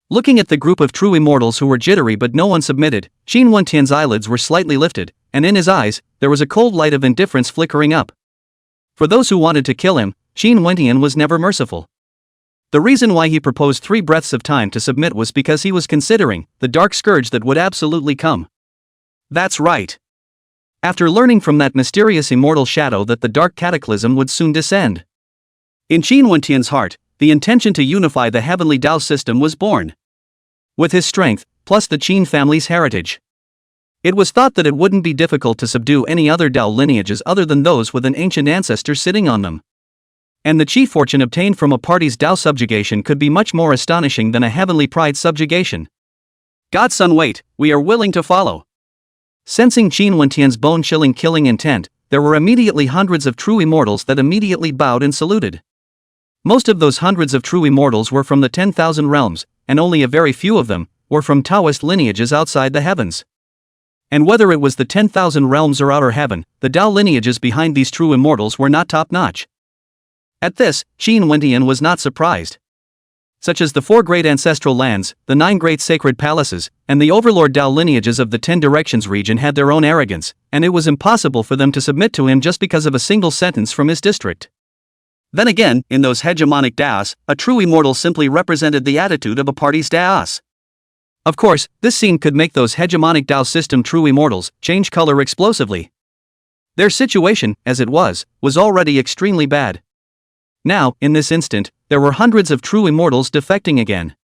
Looking at the group of true immortals who were jittery but no one submitted, Qin Wentian's eyelids were slightly lifted, and in his eyes, there was a cold light of indifference flickering up. For those who wanted to kill him, Qin Wentian was never merciful. The reason why he proposed 3 breaths of time to submit was because he was considering the dark scourge that would absolutely come. That's right. After learning from that mysterious immortal shadow that the dark cataclysm would soon descend. In Qin Wentian's heart, the intention to unify the heavenly Tao system was born. With his strength, plus the Qin family's heritage. It was thought that it wouldn't be difficult to subdue any other Tao lineages other than those with an ancient ancestor sitting on them. And the chief fortune obtained from a party's Tao subjugation could be much more astonishing than a heavenly pride subjugation. Godson, wait, we are willing to follow. Sensing Qin Wentian's bone-chilling killing intent, there were immediately hundreds of true immortals that immediately bowed and saluted. Most of those hundreds of true immortals were from the 10,000 realms, and only a very few of them were from Taoist lineages outside the heavens. And whether it was the 10,000 realms or outer heaven, the Tao lineages behind these true immortals were not top-notch. At this, Qin Wentian was not surprised. Such as the 4 great ancestral lands, the 9 great sacred palaces, and the overlord Tao lineages of the 10 directions region had their own arrogance, and it was impossible for them to submit to him just because of a single sentence from his district. Then again, in those hegemonic Taos, a true immortal simply represented the attitude of a party's Taos. Of course, this scene could make those hegemonic Tao system true immortals change color explosively. Their situation, as it was already extremely bad. Now, in this instant, there were hundreds of true immortals defecting again.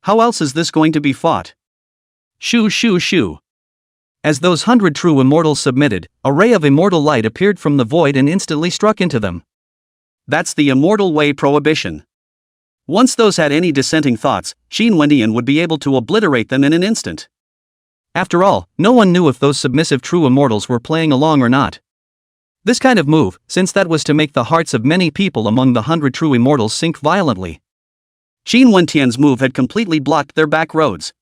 How else is this going to be fought? Shoo shoo shoo. As those 100 true immortals submitted, a ray of immortal light appeared from the void and instantly struck into them. That's the immortal way prohibition. Once those had any dissenting thoughts, Qin Wentian would be able to obliterate them in an instant. After all, no one knew if those submissive true immortals were playing along or not. This kind of move, since that was to make the hearts of many people among the 100 true immortals sink violently. Qin Wentian's move had completely blocked their back roads.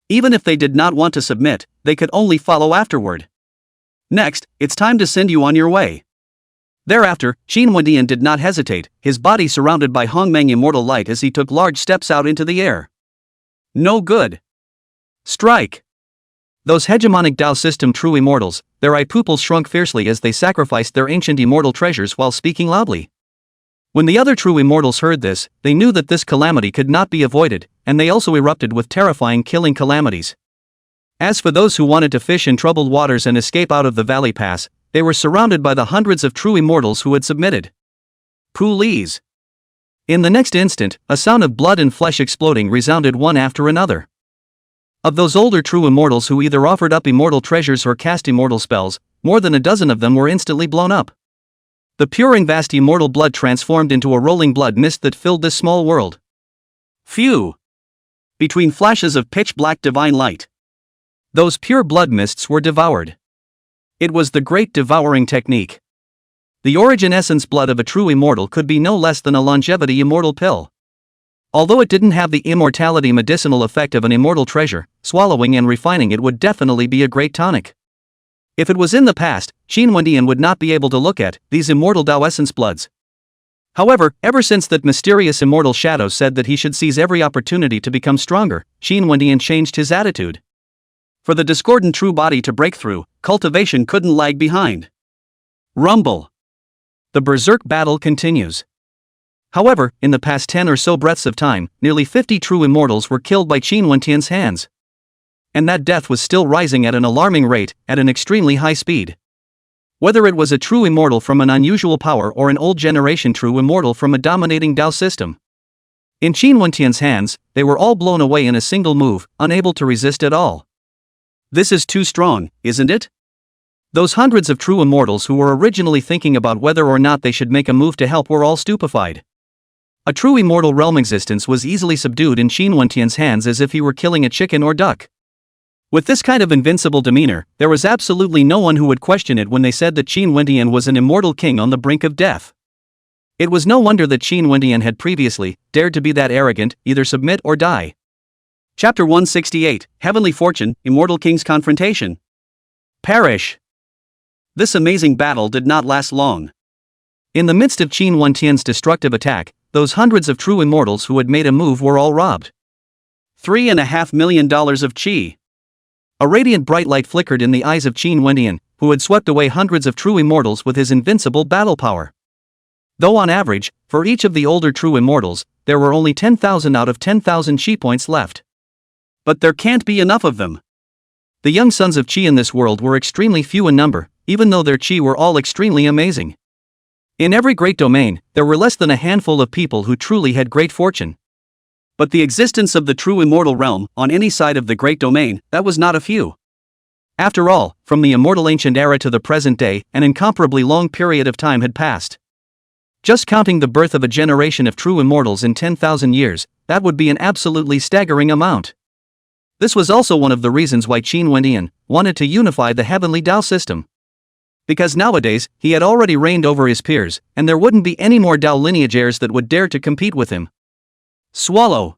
Even if they did not want to submit, they could only follow afterward. Next, it's time to send you on your way. Thereafter, Qin Wentian did not hesitate, his body surrounded by Hongmeng immortal light as he took large steps out into the air. No good. Strike. Those hegemonic Tao system true immortals, their eye pupils shrunk fiercely as they sacrificed their ancient immortal treasures while speaking loudly. When the other true immortals heard this, they knew that this calamity could not be avoided, and they also erupted with terrifying killing calamities. As for those who wanted to fish in troubled waters and escape out of the valley pass, they were surrounded by the hundreds of true immortals who had submitted. Please. In the next instant, a sound of blood and flesh exploding resounded one after another. Of those older true immortals who either offered up immortal treasures or cast immortal spells, more than a dozen of them were instantly blown up. The pure and vast immortal blood transformed into a rolling blood mist that filled this small world. Phew! Between flashes of pitch-black divine light, those pure blood mists were devoured. It was the great devouring technique. The origin essence blood of a true immortal could be no less than a longevity immortal pill. Although it didn't have the immortality medicinal effect of an immortal treasure, swallowing and refining it would definitely be a great tonic. If it was in the past, Qin Wendian would not be able to look at these immortal Tao Essence bloods. However, ever since that mysterious immortal shadow said that he should seize every opportunity to become stronger, Qin Wendian changed his attitude. For the discordant true body to break through, cultivation couldn't lag behind. Rumble. The berserk battle continues. However, in the past 10 or so breaths of time, nearly 50 true immortals were killed by Qin Wendian's hands. And that death was still rising at an alarming rate, at an extremely high speed. Whether it was a true immortal from an unusual power or an old generation true immortal from a dominating Tao system. In Qin Wendian's hands, they were all blown away in a single move, unable to resist at all. This is too strong, isn't it? Those hundreds of true immortals who were originally thinking about whether or not they should make a move to help were all stupefied. A true immortal realm existence was easily subdued in Qin Wendian's hands as if he were killing a chicken or duck. With this kind of invincible demeanor, there was absolutely no one who would question it when they said that Qin Wendian was an immortal king on the brink of death. It was no wonder that Qin Wendian had previously dared to be that arrogant, either submit or die. Chapter 168, Heavenly Fortune, Immortal King's Confrontation. Perish. This amazing battle did not last long. In the midst of Qin Wendian's destructive attack, those hundreds of true immortals who had made a move were all robbed. $3.5 million of chi. A radiant bright light flickered in the eyes of Qin Wendian, who had swept away hundreds of true immortals with his invincible battle power. Though on average, for each of the older true immortals, there were only 10,000 out of 10,000 chi points left. But there can't be enough of them. The young sons of Qi in this world were extremely few in number, even though their Qi were all extremely amazing. In every great domain, there were less than a handful of people who truly had great fortune. But the existence of the true immortal realm, on any side of the great domain, that was not a few. After all, from the immortal ancient era to the present day, an incomparably long period of time had passed. Just counting the birth of a generation of true immortals in 10,000 years, that would be an absolutely staggering amount. This was also one of the reasons why Qin Wendian wanted to unify the heavenly Tao system. Because nowadays, he had already reigned over his peers, and there wouldn't be any more Tao lineage heirs that would dare to compete with him. Swallow.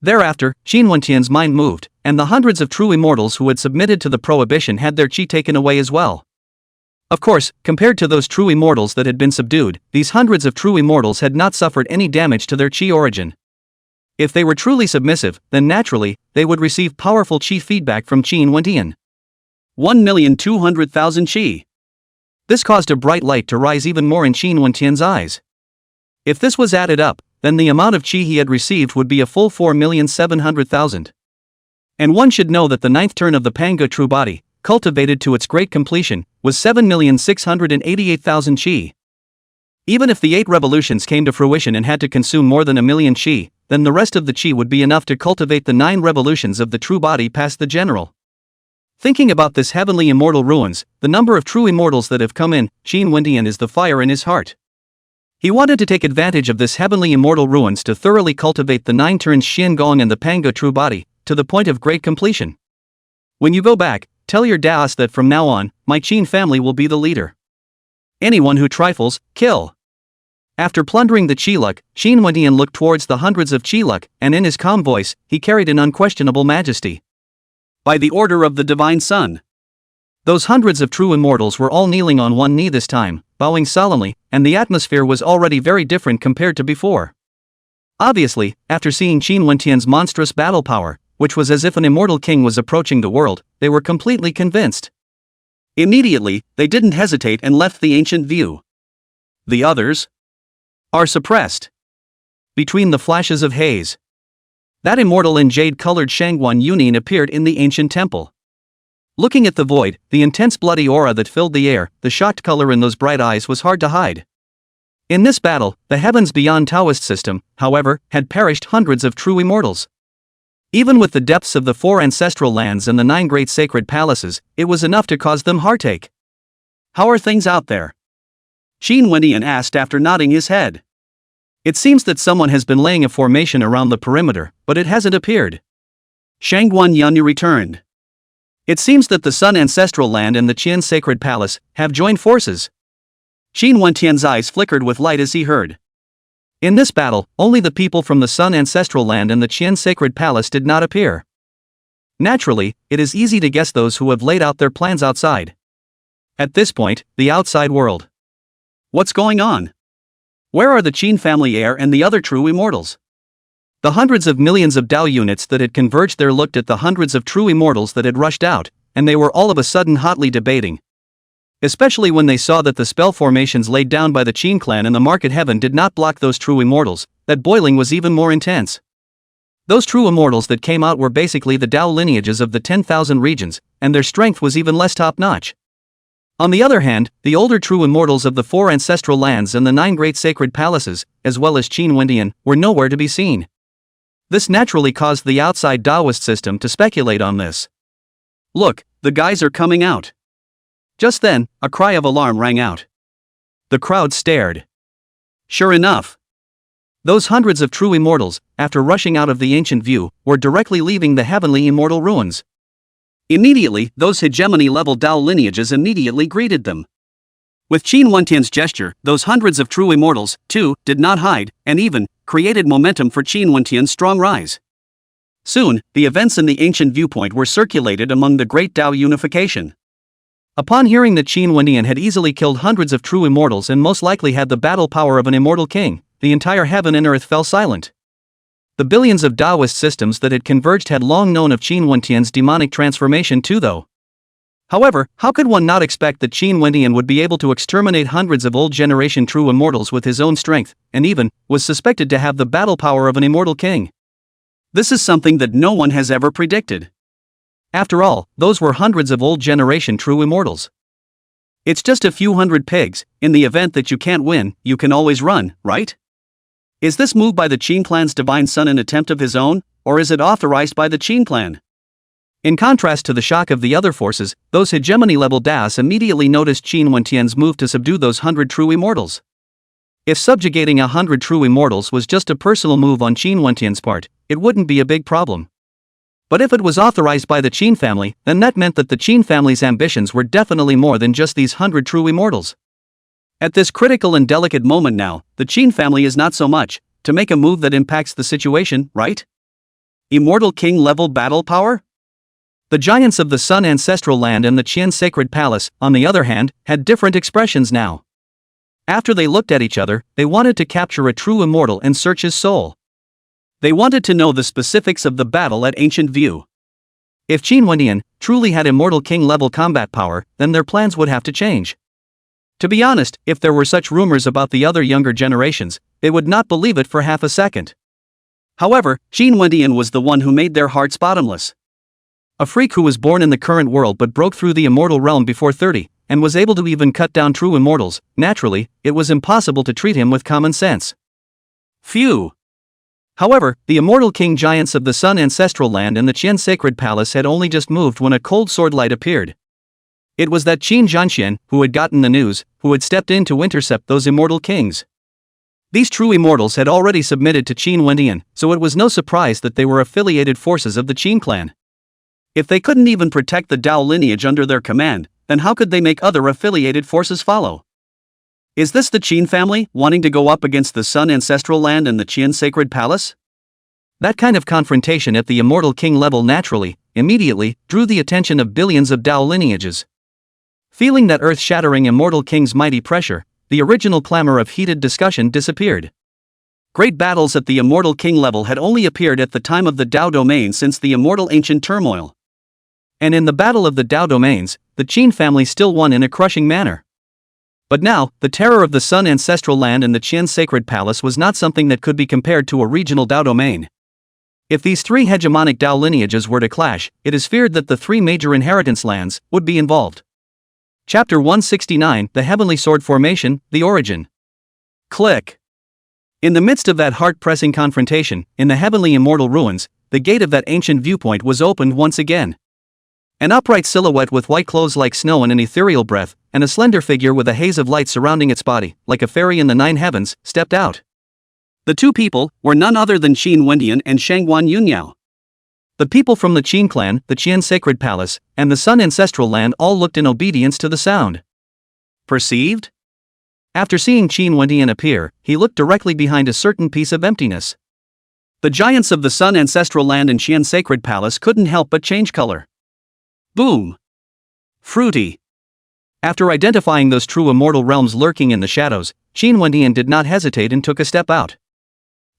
Thereafter, Qin Wendian's mind moved, and the hundreds of true immortals who had submitted to the prohibition had their chi taken away as well. Of course, compared to those true immortals that had been subdued, these hundreds of true immortals had not suffered any damage to their chi origin. If they were truly submissive, then naturally, they would receive powerful chi feedback from Qin Wendian. 1,200,000 chi. This caused a bright light to rise even more in Qin Wendian's eyes. If this was added up, then the amount of chi he had received would be a full 4,700,000. And one should know that the ninth turn of the Panga true body, cultivated to its great completion, was 7,688,000 chi. Even if the 8 revolutions came to fruition and had to consume more than 1,000,000 chi, then the rest of the chi would be enough to cultivate the 9 revolutions of the true body past the general. Thinking about this heavenly immortal ruins, the number of true immortals that have come in, Qin Wendian is the fire in his heart. He wanted to take advantage of this heavenly immortal ruins to thoroughly cultivate the 9 turns Xian Gong and the Panga true body, to the point of great completion. When you go back, tell your Daos that from now on, my Qin family will be the leader. Anyone who trifles, kill. After plundering the Qiluk, Qin Wendian looked towards the hundreds of Qiluk, and in his calm voice, he carried an unquestionable majesty. By the order of the Divine Sun. Those hundreds of true immortals were all kneeling on one knee this time, bowing solemnly, and the atmosphere was already very different compared to before. Obviously, after seeing Qin Wendian's monstrous battle power, which was as if an immortal king was approaching the world, they were completely convinced. Immediately, they didn't hesitate and left the ancient view. The others are suppressed. Between the flashes of haze, that immortal and jade-colored Shangguan Yunin appeared in the ancient temple. Looking at the void, the intense bloody aura that filled the air, the shocked color in those bright eyes was hard to hide. In this battle, the heavens beyond Taoist system, however, had perished hundreds of true immortals. Even with the depths of the 4 ancestral lands and the 9 great sacred palaces, it was enough to cause them heartache. How are things out there? Qin Wendian asked after nodding his head. It seems that someone has been laying a formation around the perimeter, but it hasn't appeared. Shangguan Yunyu returned. It seems that the Sun Ancestral Land and the Qian Sacred Palace have joined forces. Qin Wendian's eyes flickered with light as he heard. In this battle, only the people from the Sun Ancestral Land and the Qian Sacred Palace did not appear. Naturally, it is easy to guess those who have laid out their plans outside. At this point, the outside world. What's going on? Where are the Qin family heir and the other true immortals? The hundreds of millions of Dao units that had converged there looked at the hundreds of true immortals that had rushed out, and they were all of a sudden hotly debating. Especially when they saw that the spell formations laid down by the Qin clan in the market heaven did not block those true immortals, that boiling was even more intense. Those true immortals that came out were basically the Dao lineages of the 10,000 regions, and their strength was even less top-notch. On the other hand, the older true immortals of the 4 ancestral lands and the 9 great sacred palaces, as well as Qin Wendian, were nowhere to be seen. This naturally caused the outside Daoist system to speculate on this. Look, the guys are coming out. Just then, a cry of alarm rang out. The crowd stared. Sure enough, those hundreds of true immortals, after rushing out of the ancient view, were directly leaving the heavenly immortal ruins. Immediately, those hegemony-level Dao lineages immediately greeted them. With Qin Wentian's gesture, those hundreds of true immortals, too, did not hide, and even created momentum for Qin Wentian's strong rise. Soon, the events in the ancient viewpoint were circulated among the great Dao unification. Upon hearing that Qin Wendian had easily killed hundreds of true immortals and most likely had the battle power of an immortal king, the entire heaven and earth fell silent. The billions of Daoist systems that had converged had long known of Qin Wentian's demonic transformation too though. However, how could one not expect that Qin Wendian would be able to exterminate hundreds of old generation true immortals with his own strength, and even was suspected to have the battle power of an immortal king? This is something that no one has ever predicted. After all, those were hundreds of old generation true immortals. It's just a few hundred pigs. In the event that you can't win, you can always run, right? Is this move by the Qin clan's divine son an attempt of his own, or is it authorized by the Qin clan? In contrast to the shock of the other forces, those hegemony-level Daos immediately noticed Qin Wentian's move to subdue those 100 true immortals. If subjugating 100 true immortals was just a personal move on Qin Wentian's part, it wouldn't be a big problem. But if it was authorized by the Qin family, then that meant that the Qin family's ambitions were definitely more than just these 100 true immortals. At this critical and delicate moment now, the Qin family is not so much to make a move that impacts the situation, right? Immortal king-level battle power? The giants of the Sun ancestral land and the Qian sacred palace, on the other hand, had different expressions now. After they looked at each other, they wanted to capture a true immortal and search his soul. They wanted to know the specifics of the battle at Ancient View. If Qin Wendian truly had immortal king-level combat power, then their plans would have to change. To be honest, if there were such rumors about the other younger generations, they would not believe it for half a second. However, Qin Wendian was the one who made their hearts bottomless. A freak who was born in the current world but broke through the immortal realm before 30, and was able to even cut down true immortals. Naturally, it was impossible to treat him with common sense. Phew. However, the immortal king giants of the Sun ancestral land and the Qian sacred palace had only just moved when a cold sword light appeared. It was that Qin Zhanxian, who had gotten the news, who had stepped in to intercept those immortal kings. These true immortals had already submitted to Qin Wendian, so it was no surprise that they were affiliated forces of the Qin clan. If they couldn't even protect the Dao lineage under their command, then how could they make other affiliated forces follow? Is this the Qin family, wanting to go up against the Sun ancestral land and the Qian sacred palace? That kind of confrontation at the immortal king level naturally, immediately, drew the attention of billions of Dao lineages. Feeling that earth-shattering immortal king's mighty pressure, the original clamor of heated discussion disappeared. Great battles at the immortal king level had only appeared at the time of the Dao domain since the immortal ancient turmoil. And in the battle of the Dao domains, the Qin family still won in a crushing manner. But now, the terror of the Sun ancestral land and the Qian sacred palace was not something that could be compared to a regional Dao domain. If these three hegemonic Dao lineages were to clash, it is feared that the three major inheritance lands would be involved. Chapter 169, The Heavenly Sword Formation, The Origin. Click. In the midst of that heart-pressing confrontation, in the heavenly immortal ruins, the gate of that ancient viewpoint was opened once again. An upright silhouette with white clothes like snow and an ethereal breath, and a slender figure with a haze of light surrounding its body, like a fairy in the 9 heavens, stepped out. The two people were none other than Qin Wendian and Shangguan Yunyao. The people from the Qin clan, the Qian sacred palace, and the Sun ancestral land all looked in obedience to the sound. Perceived? After seeing Qin Wendian appear, he looked directly behind a certain piece of emptiness. The giants of the Sun ancestral land and Qian sacred palace couldn't help but change color. Boom! Fruity! After identifying those true immortal realms lurking in the shadows, Qin Wendian did not hesitate and took a step out.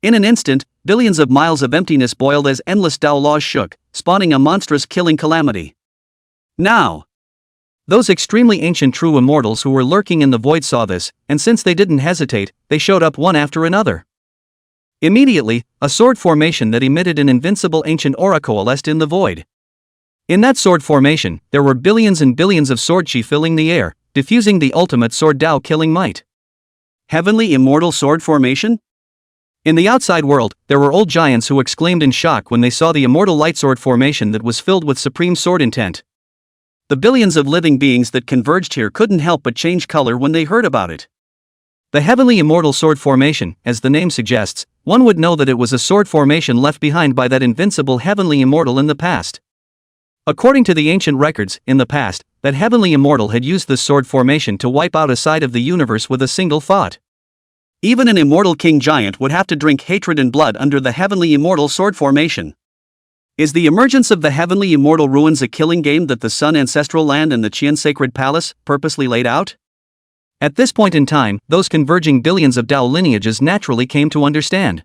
In an instant, billions of miles of emptiness boiled as endless Tao laws shook, spawning a monstrous killing calamity. Now, those extremely ancient true immortals who were lurking in the void saw this, and since they didn't hesitate, they showed up one after another. Immediately, a sword formation that emitted an invincible ancient aura coalesced in the void. In that sword formation, there were billions and billions of sword chi filling the air, diffusing the ultimate sword Tao killing might. Heavenly immortal sword formation? In the outside world, there were old giants who exclaimed in shock when they saw the immortal light sword formation that was filled with supreme sword intent. The billions of living beings that converged here couldn't help but change color when they heard about it. The heavenly immortal sword formation, as the name suggests, one would know that it was a sword formation left behind by that invincible heavenly immortal in the past. According to the ancient records, in the past, that heavenly immortal had used this sword formation to wipe out a side of the universe with a single thought. Even an immortal king giant would have to drink hatred and blood under the heavenly immortal sword formation. Is the emergence of the heavenly immortal ruins a killing game that the Sun Ancestral Land and the Qian Sacred Palace purposely laid out? At this point in time, those converging billions of Tao lineages naturally came to understand.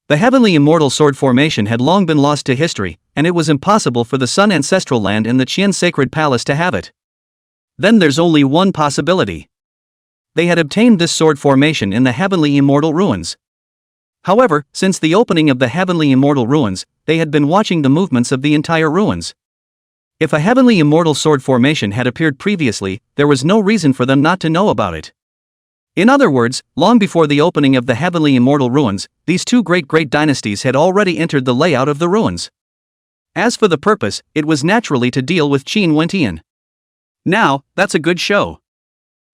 The heavenly immortal sword formation had long been lost to history, and it was impossible for the Sun Ancestral Land and the Qian Sacred Palace to have it. Then there's only one possibility. They had obtained this sword formation in the heavenly immortal ruins. However, since the opening of the heavenly immortal ruins, they had been watching the movements of the entire ruins. If a heavenly immortal sword formation had appeared previously, there was no reason for them not to know about it. In other words, long before the opening of the heavenly immortal ruins, these two great dynasties had already entered the layout of the ruins. As for the purpose, it was naturally to deal with Qin Wendian. Now, that's a good show.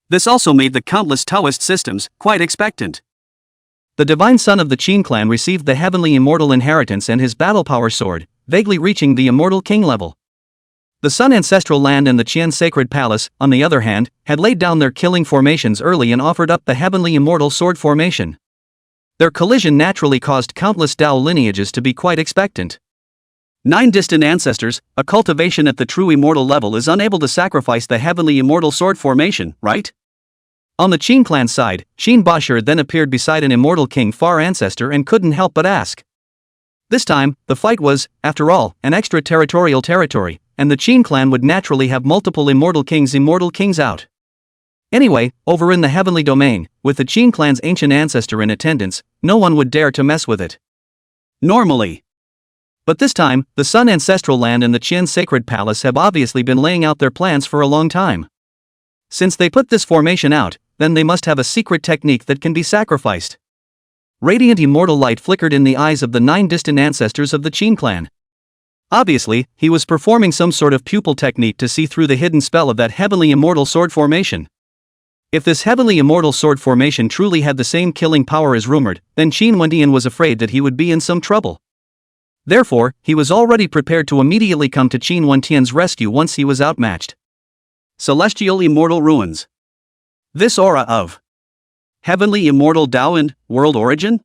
This also made the countless Taoist systems quite expectant. The divine son of the Qin clan received the heavenly immortal inheritance and his battle power sword, vaguely reaching the immortal king level. The Sun Ancestral Land and the Qian Sacred Palace, on the other hand, had laid down their killing formations early and offered up the heavenly immortal sword formation. Their collision naturally caused countless Tao lineages to be quite expectant. 9 distant ancestors, a cultivation at the true immortal level is unable to sacrifice the heavenly immortal sword formation, right? On the Qin clan side, Qin Bashir then appeared beside an immortal king far ancestor and couldn't help but ask. This time, the fight was, after all, an extraterritorial territory, and the Qin clan would naturally have multiple immortal kings out. Anyway, over in the heavenly domain, with the Qin clan's ancient ancestor in attendance, no one would dare to mess with it. Normally. But this time, the Sun Ancestral Land and the Qian Sacred Palace have obviously been laying out their plans for a long time. Since they put this formation out, then they must have a secret technique that can be sacrificed. Radiant immortal light flickered in the eyes of the 9 distant ancestors of the Qin clan. Obviously, he was performing some sort of pupil technique to see through the hidden spell of that heavenly immortal sword formation. If this heavenly immortal sword formation truly had the same killing power as rumored, then Qin Wendian was afraid that he would be in some trouble. Therefore, he was already prepared to immediately come to Qin Wendian's rescue once he was outmatched. Celestial Immortal Ruins. This aura of heavenly immortal Tao and world origin?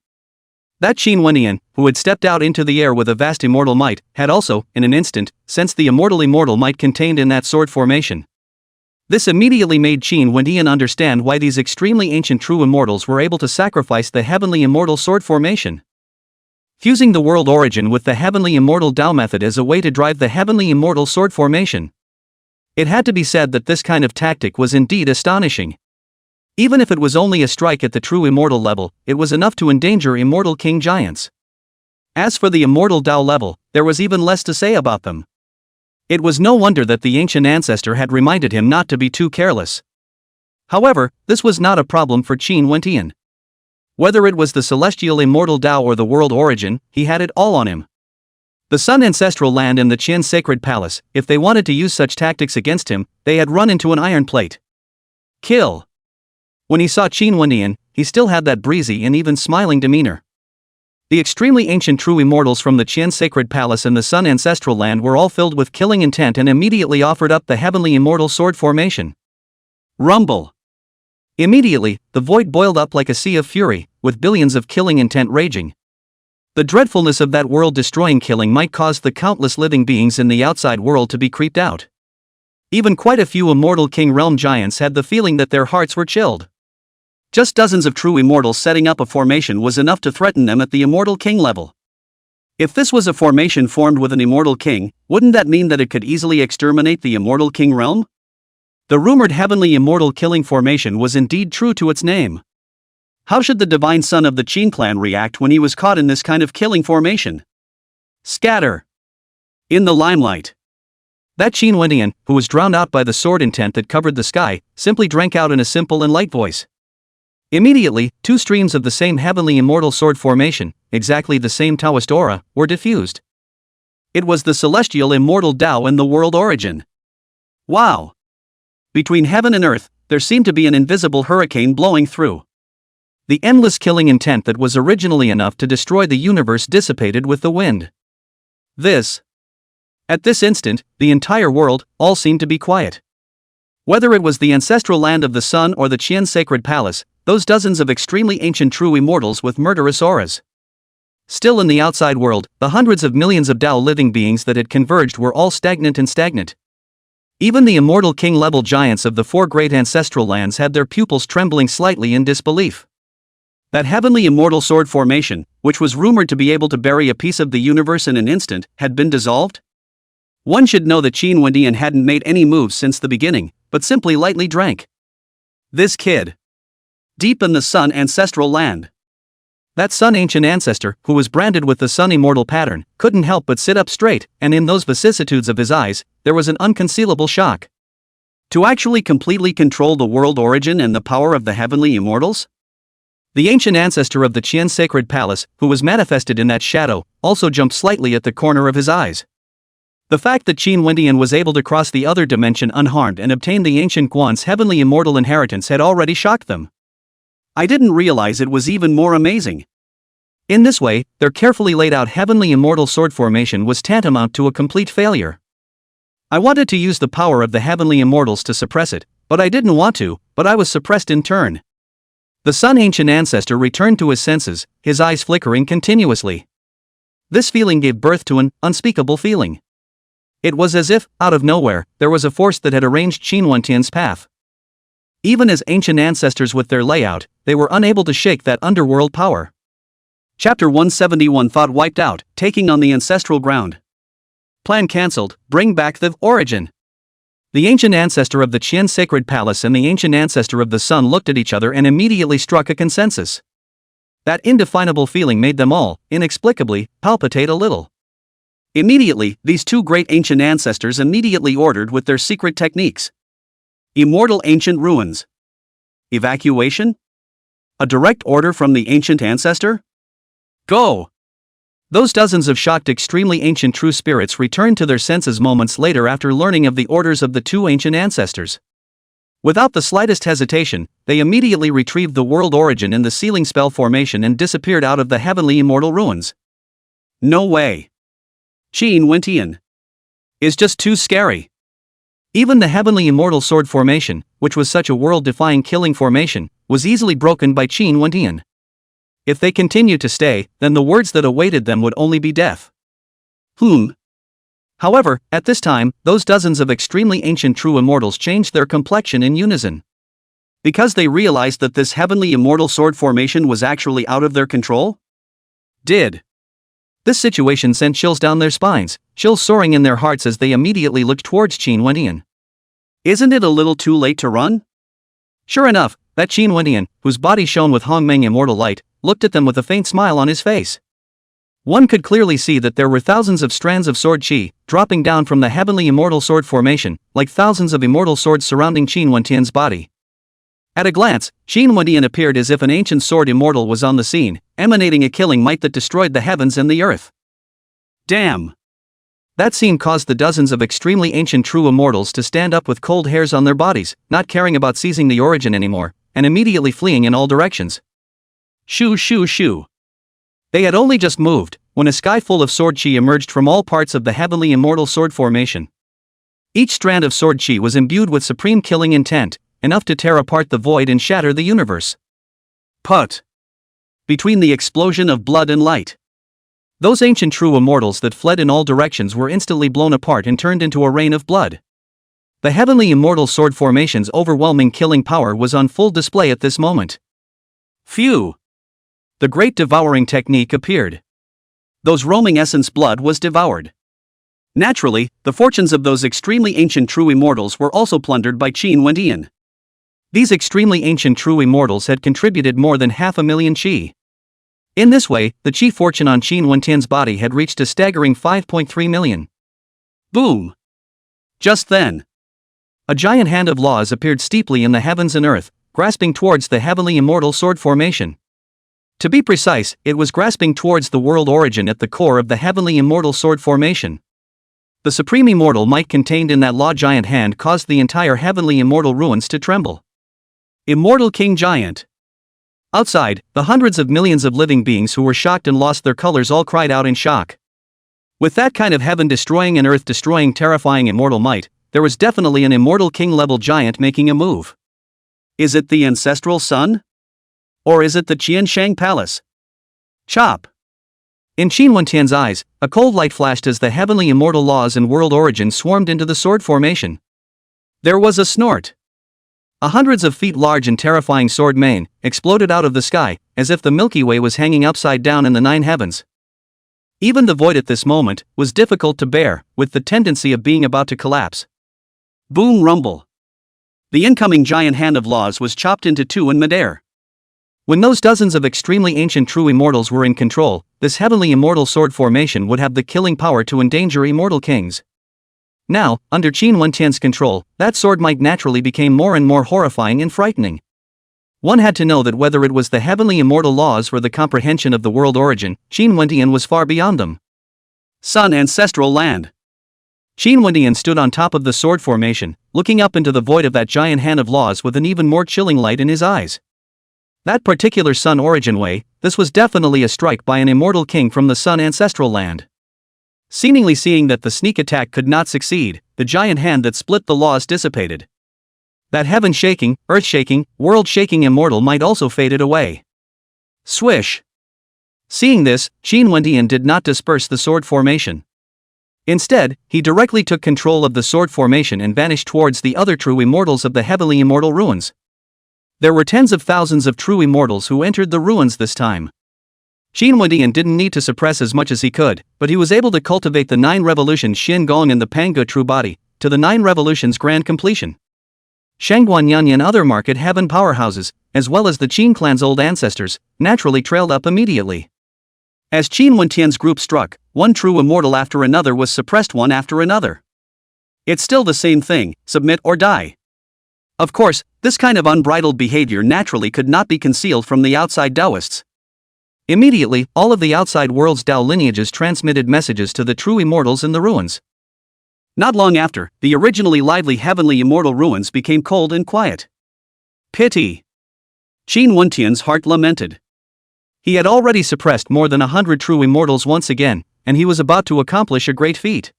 That Qin Wendian, who had stepped out into the air with a vast immortal might, had also, in an instant, sensed the immortal might contained in that sword formation. This immediately made Qin Wendian understand why these extremely ancient true immortals were able to sacrifice the heavenly immortal sword formation. Fusing the world origin with the heavenly immortal Tao method as a way to drive the heavenly immortal sword formation. It had to be said that this kind of tactic was indeed astonishing. Even if it was only a strike at the true immortal level, it was enough to endanger immortal king giants. As for the immortal Tao level, there was even less to say about them. It was no wonder that the ancient ancestor had reminded him not to be too careless. However, this was not a problem for Qin Wendian. Whether it was the celestial immortal Tao or the world origin, he had it all on him. The Sun Ancestral Land and the Qian Sacred Palace, if they wanted to use such tactics against him, they had run into an iron plate. Kill. When he saw Qin Wendian, he still had that breezy and even smiling demeanor. The extremely ancient true immortals from the Qian Sacred Palace and the Sun Ancestral Land were all filled with killing intent and immediately offered up the heavenly immortal sword formation. Rumble. Immediately, the void boiled up like a sea of fury, with billions of killing intent raging. The dreadfulness of that world-destroying killing might cause the countless living beings in the outside world to be creeped out. Even quite a few immortal King Realm giants had the feeling that their hearts were chilled. Just dozens of true immortals setting up a formation was enough to threaten them at the immortal king level. If this was a formation formed with an immortal king, wouldn't that mean that it could easily exterminate the immortal king realm? The rumored heavenly immortal killing formation was indeed true to its name. How should the divine son of the Qin clan react when he was caught in this kind of killing formation? Scatter! In the limelight. That Qin Wendian, who was drowned out by the sword intent that covered the sky, simply drank out in a simple and light voice. Immediately, two streams of the same heavenly immortal sword formation, exactly the same Taoist aura, were diffused. It was the celestial immortal Tao and the world origin. Wow! Between heaven and earth, there seemed to be an invisible hurricane blowing through. The endless killing intent that was originally enough to destroy the universe dissipated with the wind. At this instant, the entire world, all seemed to be quiet. Whether it was the ancestral land of the sun or the Qian sacred palace, those dozens of extremely ancient true immortals with murderous auras. Still in the outside world, the hundreds of millions of Tao living beings that had converged were all stagnant. Even the immortal king-level giants of the four great ancestral lands had their pupils trembling slightly in disbelief. That heavenly immortal sword formation, which was rumored to be able to bury a piece of the universe in an instant, had been dissolved? One should know that Qin Wendian hadn't made any moves since the beginning, but simply lightly drank. This kid. Deep in the sun ancestral land. That sun ancient ancestor, who was branded with the sun immortal pattern, couldn't help but sit up straight, and in those vicissitudes of his eyes, there was an unconcealable shock. To actually completely control the world origin and the power of the heavenly immortals? The ancient ancestor of the Qian sacred palace, who was manifested in that shadow, also jumped slightly at the corner of his eyes. The fact that Qin Wendian was able to cross the other dimension unharmed and obtain the ancient Guan's heavenly immortal inheritance had already shocked them. I didn't realize it was even more amazing. In this way, their carefully laid out heavenly immortal sword formation was tantamount to a complete failure. I wanted to use the power of the heavenly immortals to suppress it, but I didn't want to, but I was suppressed in turn. The sun ancient ancestor returned to his senses, his eyes flickering continuously. This feeling gave birth to an unspeakable feeling. It was as if, out of nowhere, there was a force that had arranged Qin Wendian's path. Even as ancient ancestors with their layout, they were unable to shake that underworld power. Chapter 171 Thought wiped out, taking on the ancestral ground. Plan cancelled, bring back the origin. The ancient ancestor of the Qian sacred palace and the ancient ancestor of the sun looked at each other and immediately struck a consensus. That indefinable feeling made them all, inexplicably, palpitate a little. Immediately, these two great ancient ancestors immediately ordered with their secret techniques. Immortal ancient ruins. Evacuation? A direct order from the ancient ancestor? Go! Those dozens of shocked extremely ancient true spirits returned to their senses moments later after learning of the orders of the two ancient ancestors. Without the slightest hesitation, they immediately retrieved the world origin in the sealing spell formation and disappeared out of the heavenly immortal ruins. No way. Qin Wendian is just too scary. Even the heavenly immortal sword formation, which was such a world-defying killing formation, was easily broken by Qin Wendian. If they continued to stay, then the words that awaited them would only be death. However, at this time, those dozens of extremely ancient true immortals changed their complexion in unison. Because they realized that this heavenly immortal sword formation was actually out of their control? This situation sent chills down their spines, chills soaring in their hearts as they immediately looked towards Qin Wendian. Isn't it a little too late to run? Sure enough, that Qin Wendian, whose body shone with Hongmeng immortal light, looked at them with a faint smile on his face. One could clearly see that there were thousands of strands of sword chi, dropping down from the heavenly immortal sword formation, like thousands of immortal swords surrounding Qin Wendian's body. At a glance, Qin Wendian appeared as if an ancient sword immortal was on the scene, emanating a killing might that destroyed the heavens and the earth. Damn! That scene caused the dozens of extremely ancient true immortals to stand up with cold hairs on their bodies, not caring about seizing the origin anymore, and immediately fleeing in all directions. Shoo shoo shoo. They had only just moved, when a sky full of sword chi emerged from all parts of the heavenly immortal sword formation. Each strand of sword chi was imbued with supreme killing intent, enough to tear apart the void and shatter the universe. Put! Between the explosion of blood and light. Those ancient true immortals that fled in all directions were instantly blown apart and turned into a rain of blood. The heavenly immortal sword formation's overwhelming killing power was on full display at this moment. Phew! The great devouring technique appeared. Those roaming essence blood was devoured. Naturally, the fortunes of those extremely ancient true immortals were also plundered by Qin Wendian. These extremely ancient true immortals had contributed more than 500,000 qi. In this way, the qi fortune on Qin Wendian's body had reached a staggering 5.3 million. Boom! Just then, a giant hand of laws appeared steeply in the heavens and earth, grasping towards the heavenly immortal sword formation. To be precise, it was grasping towards the world origin at the core of the heavenly immortal sword formation. The supreme immortal might contained in that law giant hand caused the entire heavenly immortal ruins to tremble. Immortal King Giant. Outside, the hundreds of millions of living beings who were shocked and lost their colors all cried out in shock. With that kind of heaven-destroying and earth-destroying terrifying immortal might, there was definitely an immortal king-level giant making a move. Is it the ancestral sun? Or is it the Qianshang Palace? Chop! In Qin Wendian's eyes, a cold light flashed as the heavenly immortal laws and world origin swarmed into the sword formation. There was a snort. A hundreds of feet large and terrifying sword mane exploded out of the sky, as if the Milky Way was hanging upside down in the 9 heavens. Even the void at this moment was difficult to bear, with the tendency of being about to collapse. Boom rumble. The incoming giant hand of laws was chopped into two in midair. When those dozens of extremely ancient true immortals were in control, this heavenly immortal sword formation would have the killing power to endanger immortal kings. Now, under Qin Wendian's control, that sword might naturally become more and more horrifying and frightening. One had to know that whether it was the heavenly immortal laws or the comprehension of the world origin, Qin Wendian was far beyond them. Sun ancestral land. Qin Wendian stood on top of the sword formation, looking up into the void of that giant hand of laws with an even more chilling light in his eyes. That particular sun origin way, this was definitely a strike by an immortal king from the sun ancestral land. Seemingly seeing that the sneak attack could not succeed, the giant hand that split the laws dissipated. That heaven-shaking, earth-shaking, world-shaking immortal might also faded away. Swish! Seeing this, Qin Wendian did not disperse the sword formation. Instead, he directly took control of the sword formation and vanished towards the other true immortals of the heavenly immortal ruins. There were tens of thousands of true immortals who entered the ruins this time. Qin Wendian didn't need to suppress as much as he could, but he was able to cultivate the 9 revolutions Xin Gong and the Pangu true body, to the 9 revolutions grand completion. Shangguanyan and other market heaven powerhouses, as well as the Qin clan's old ancestors, naturally trailed up immediately. As Qin Wendian's group struck, one true immortal after another was suppressed one after another. It's still the same thing, submit or die. Of course, this kind of unbridled behavior naturally could not be concealed from the outside Taoists. Immediately, all of the outside world's Tao lineages transmitted messages to the true immortals in the ruins. Not long after, the originally lively heavenly immortal ruins became cold and quiet. Pity! Qin Wendian's heart lamented. He had already suppressed more than 100 true immortals once again, and he was about to accomplish a great feat.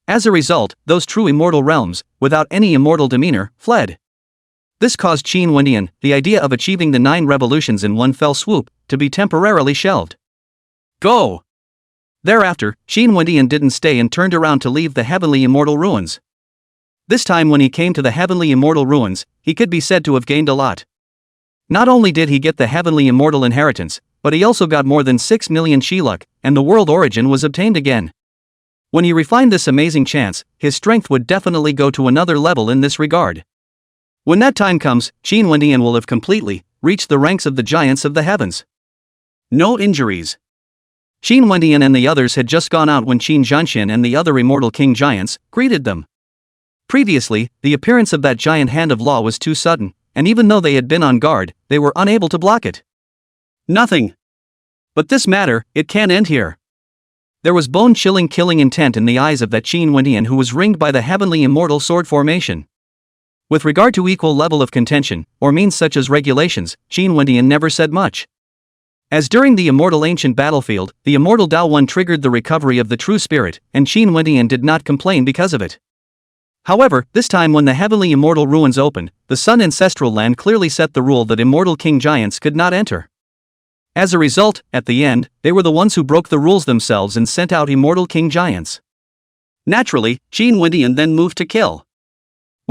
As a result, those true immortal realms, without any immortal demeanor, fled. This caused Qin Wendian, the idea of achieving the 9 revolutions in one fell swoop, to be temporarily shelved. Go! Thereafter, Qin Wendian didn't stay and turned around to leave the heavenly immortal ruins. This time when he came to the heavenly immortal ruins, he could be said to have gained a lot. Not only did he get the heavenly immortal inheritance, but he also got more than 6 million qi luck, and the world origin was obtained again. When he refined this amazing chance, his strength would definitely go to another level in this regard. When that time comes, Qin Wendian will have completely reached the ranks of the giants of the heavens. No injuries. Qin Wendian and the others had just gone out when Qin Zhanshin and the other immortal king giants greeted them. Previously, the appearance of that giant hand of law was too sudden, and even though they had been on guard, they were unable to block it. Nothing. But this matter, it can't end here. There was bone-chilling killing intent in the eyes of that Qin Wendian who was ringed by the heavenly immortal sword formation. With regard to equal level of contention, or means such as regulations, Qin Wendian never said much. As during the immortal ancient battlefield, the immortal Tao One triggered the recovery of the true spirit, and Qin Wendian did not complain because of it. However, this time when the heavenly immortal ruins opened, the sun ancestral land clearly set the rule that immortal king giants could not enter. As a result, at the end, they were the ones who broke the rules themselves and sent out immortal king giants. Naturally, Qin Wendian then moved to kill.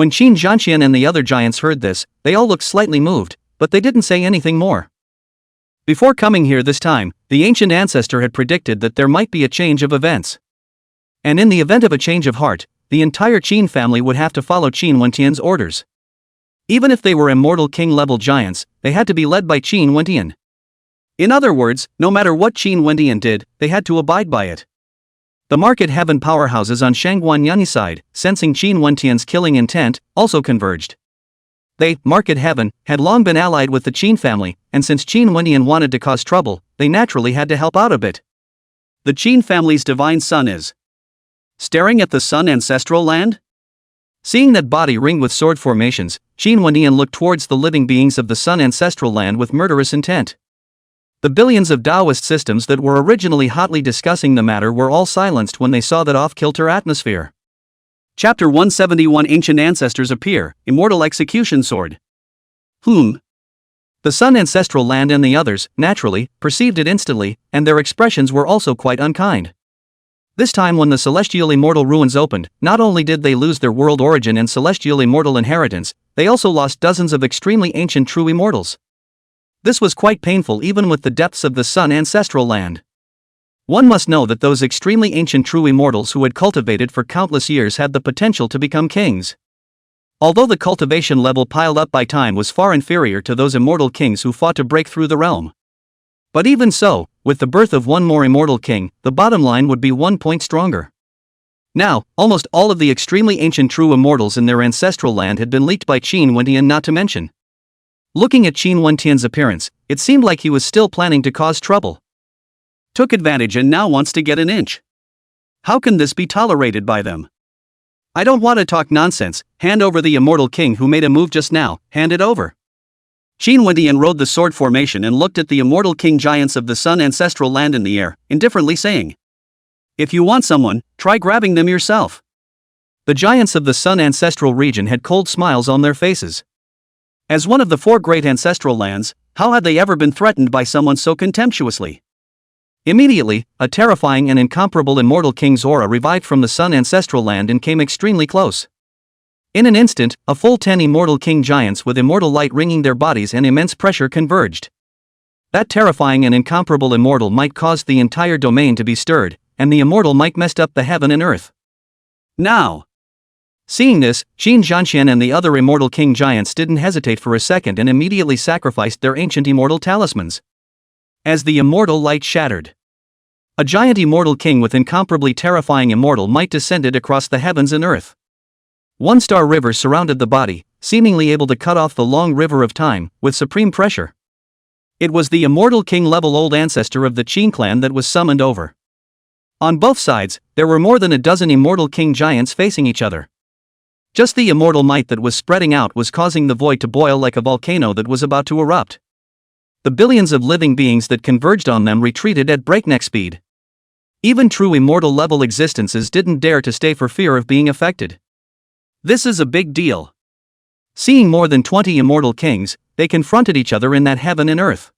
When Qin Zhanqian and the other giants heard this, they all looked slightly moved, but they didn't say anything more. Before coming here this time, the ancient ancestor had predicted that there might be a change of events. And in the event of a change of heart, the entire Qin family would have to follow Qin Wentian's orders. Even if they were immortal king-level giants, they had to be led by Qin Wentian. In other words, no matter what Qin Wentian did, they had to abide by it. The market heaven powerhouses on Shangguan Yanyi side, sensing Qin Wentian's killing intent, also converged. They, market heaven, had long been allied with the Qin family, and since Qin Wentian wanted to cause trouble, they naturally had to help out a bit. The Qin family's divine son is staring at the sun ancestral land? Seeing that body ringed with sword formations, Qin Wentian looked towards the living beings of the sun ancestral land with murderous intent. The billions of Taoist systems that were originally hotly discussing the matter were all silenced when they saw that off-kilter atmosphere. Chapter 171 Ancient Ancestors Appear, Immortal Execution Sword. The sun ancestral land and the others, naturally, perceived it instantly, and their expressions were also quite unkind. This time when the celestial immortal ruins opened, not only did they lose their world origin and celestial immortal inheritance, they also lost dozens of extremely ancient true immortals. This was quite painful even with the depths of the sun ancestral land. One must know that those extremely ancient true immortals who had cultivated for countless years had the potential to become kings. Although the cultivation level piled up by time was far inferior to those immortal kings who fought to break through the realm. But even so, with the birth of one more immortal king, the bottom line would be 1 point stronger. Now, almost all of the extremely ancient true immortals in their ancestral land had been leaked by Qin Wentian, not to mention. Looking at Qin Wentian's appearance, it seemed like he was still planning to cause trouble. Took advantage and now wants to get an inch. How can this be tolerated by them? I don't want to talk nonsense. Hand over the immortal king who made a move just now, hand it over. Qin Wentian rode the sword formation and looked at the immortal king giants of the sun ancestral land in the air, indifferently saying, "If you want someone, try grabbing them yourself." The giants of the sun ancestral region had cold smiles on their faces. As one of the 4 great ancestral lands, how had they ever been threatened by someone so contemptuously? Immediately, a terrifying and incomparable immortal king's aura revived from the sun ancestral land and came extremely close. In an instant, a full 10 immortal king giants with immortal light ringing their bodies and immense pressure converged. That terrifying and incomparable immortal might caused the entire domain to be stirred, and the immortal might messed up the heaven and earth. Now, seeing this, Qin Zhanqian and the other immortal king giants didn't hesitate for a second and immediately sacrificed their ancient immortal talismans. As the immortal light shattered, a giant immortal king with incomparably terrifying immortal might descended across the heavens and earth. 1-star river surrounded the body, seemingly able to cut off the long river of time, with supreme pressure. It was the immortal king-level old ancestor of the Qin clan that was summoned over. On both sides, there were more than a dozen immortal king giants facing each other. Just the immortal might that was spreading out was causing the void to boil like a volcano that was about to erupt. The billions of living beings that converged on them retreated at breakneck speed. Even true immortal level existences didn't dare to stay for fear of being affected. This is a big deal. Seeing more than 20 immortal kings, they confronted each other in that heaven and earth.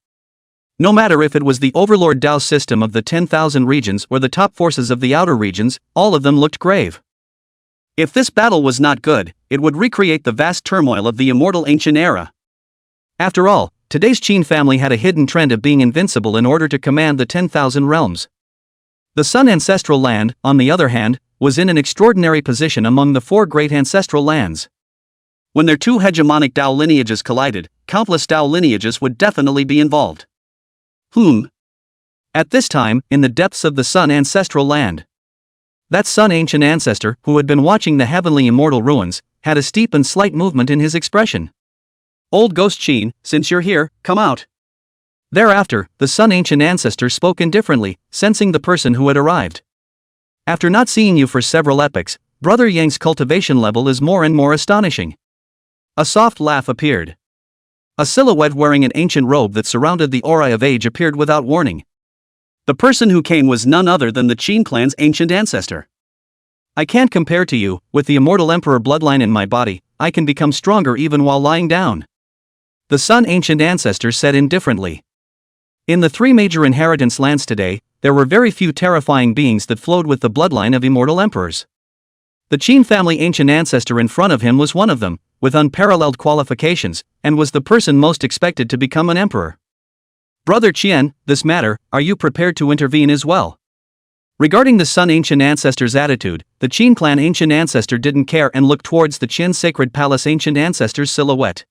No matter if it was the Overlord Tao system of the 10,000 regions or the top forces of the outer regions, all of them looked grave. If this battle was not good, it would recreate the vast turmoil of the immortal ancient era. After all, today's Qin family had a hidden trend of being invincible in order to command the 10,000 realms. The sun ancestral land, on the other hand, was in an extraordinary position among the 4 great ancestral lands. When their 2 hegemonic Tao lineages collided, countless Tao lineages would definitely be involved. At this time, in the depths of the sun ancestral land, that sun ancient ancestor, who had been watching the heavenly immortal ruins, had a steep and slight movement in his expression. "Old Ghost Qin, since you're here, come out." Thereafter, the sun ancient ancestor spoke indifferently, sensing the person who had arrived. "After not seeing you for several epochs, Brother Yang's cultivation level is more and more astonishing." A soft laugh appeared. A silhouette wearing an ancient robe that surrounded the aura of age appeared without warning. The person who came was none other than the Qin clan's ancient ancestor. "I can't compare to you. With the immortal emperor bloodline in my body, I can become stronger even while lying down," the sun ancient ancestor said indifferently. In the 3 major inheritance lands today, there were very few terrifying beings that flowed with the bloodline of immortal emperors. The Qin family ancient ancestor in front of him was one of them, with unparalleled qualifications, and was the person most expected to become an emperor. Brother Qian, this matter, are you prepared to intervene as well? Regarding the Sun ancient ancestor's attitude, the Qin clan ancient ancestor didn't care and looked towards the Qin sacred palace ancient ancestor's silhouette.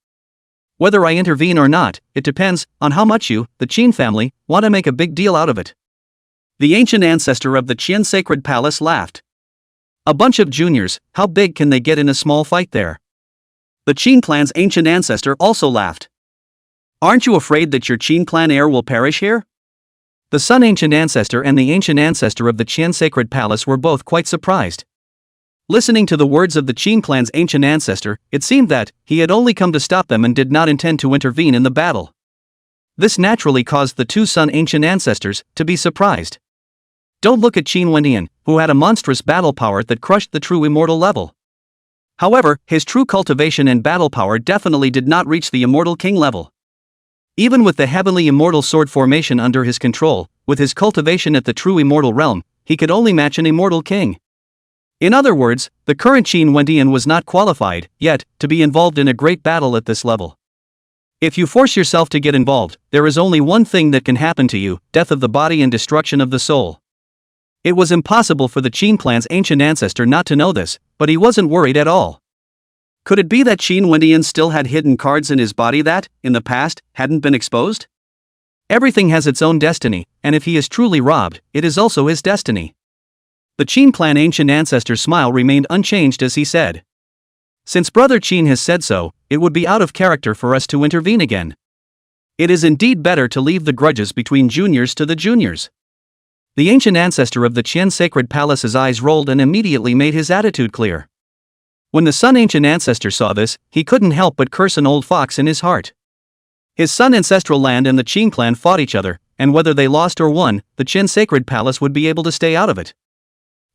Whether I intervene or not, it depends on how much you, the Qin family, want to make a big deal out of it. The ancient ancestor of the Qin sacred palace laughed. A bunch of juniors, how big can they get in a small fight there? The Qin clan's ancient ancestor also laughed. Aren't you afraid that your Qin clan heir will perish here? The Sun ancient ancestor and the ancient ancestor of the Qin sacred palace were both quite surprised. Listening to the words of the Qin clan's ancient ancestor, it seemed that he had only come to stop them and did not intend to intervene in the battle. This naturally caused the two Sun ancient ancestors to be surprised. Don't look at Qin Wendian, who had a monstrous battle power that crushed the true immortal level. However, his true cultivation and battle power definitely did not reach the immortal king level. Even with the heavenly immortal sword formation under his control, with his cultivation at the true immortal realm, he could only match an immortal king. In other words, the current Qin Wendian was not qualified, yet, to be involved in a great battle at this level. If you force yourself to get involved, there is only one thing that can happen to you: death of the body and destruction of the soul. It was impossible for the Qin clan's ancient ancestor not to know this, but he wasn't worried at all. Could it be that Qin Wendian still had hidden cards in his body that, in the past, hadn't been exposed? Everything has its own destiny, and if he is truly robbed, it is also his destiny. The Qin clan ancient ancestor's smile remained unchanged as he said, "Since Brother Qin has said so, it would be out of character for us to intervene again. It is indeed better to leave the grudges between juniors to the juniors." The ancient ancestor of the Qin sacred palace's eyes rolled and immediately made his attitude clear. When the Sun ancient ancestor saw this, he couldn't help but curse an old fox in his heart. His Sun ancestral land and the Qin clan fought each other, and whether they lost or won, the Qin sacred palace would be able to stay out of it.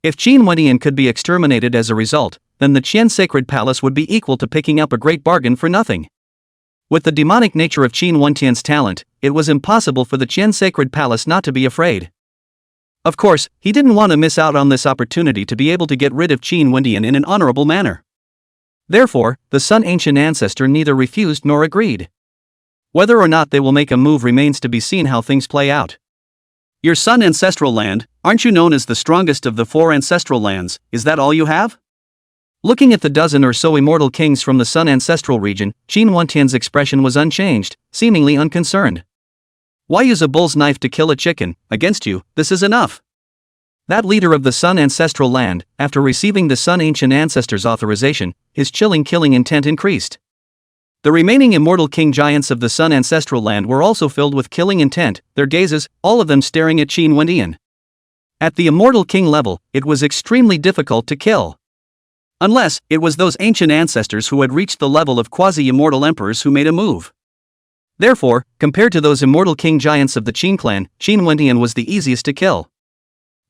If Qin Wendian could be exterminated as a result, then the Qin sacred palace would be equal to picking up a great bargain for nothing. With the demonic nature of Qin Wendian's talent, it was impossible for the Qin sacred palace not to be afraid. Of course, he didn't want to miss out on this opportunity to be able to get rid of Qin Wendian in an honorable manner. Therefore, the Sun ancient ancestor neither refused nor agreed. Whether or not they will make a move remains to be seen how things play out. Your Sun ancestral land, aren't you known as the strongest of the 4 ancestral lands? Is that all you have? Looking at the dozen or so immortal kings from the Sun ancestral region, Qin Wendian's expression was unchanged, seemingly unconcerned. Why use a bull's knife to kill a chicken? Against you, this is enough. That leader of the Sun ancestral land, after receiving the Sun ancient ancestor's authorization, his chilling killing intent increased. The remaining immortal king giants of the Sun ancestral land were also filled with killing intent, their gazes, all of them staring at Qin Wendian. At the immortal king level, it was extremely difficult to kill. Unless, it was those ancient ancestors who had reached the level of quasi-immortal emperors who made a move. Therefore, compared to those immortal king giants of the Qin clan, Qin Wendian was the easiest to kill.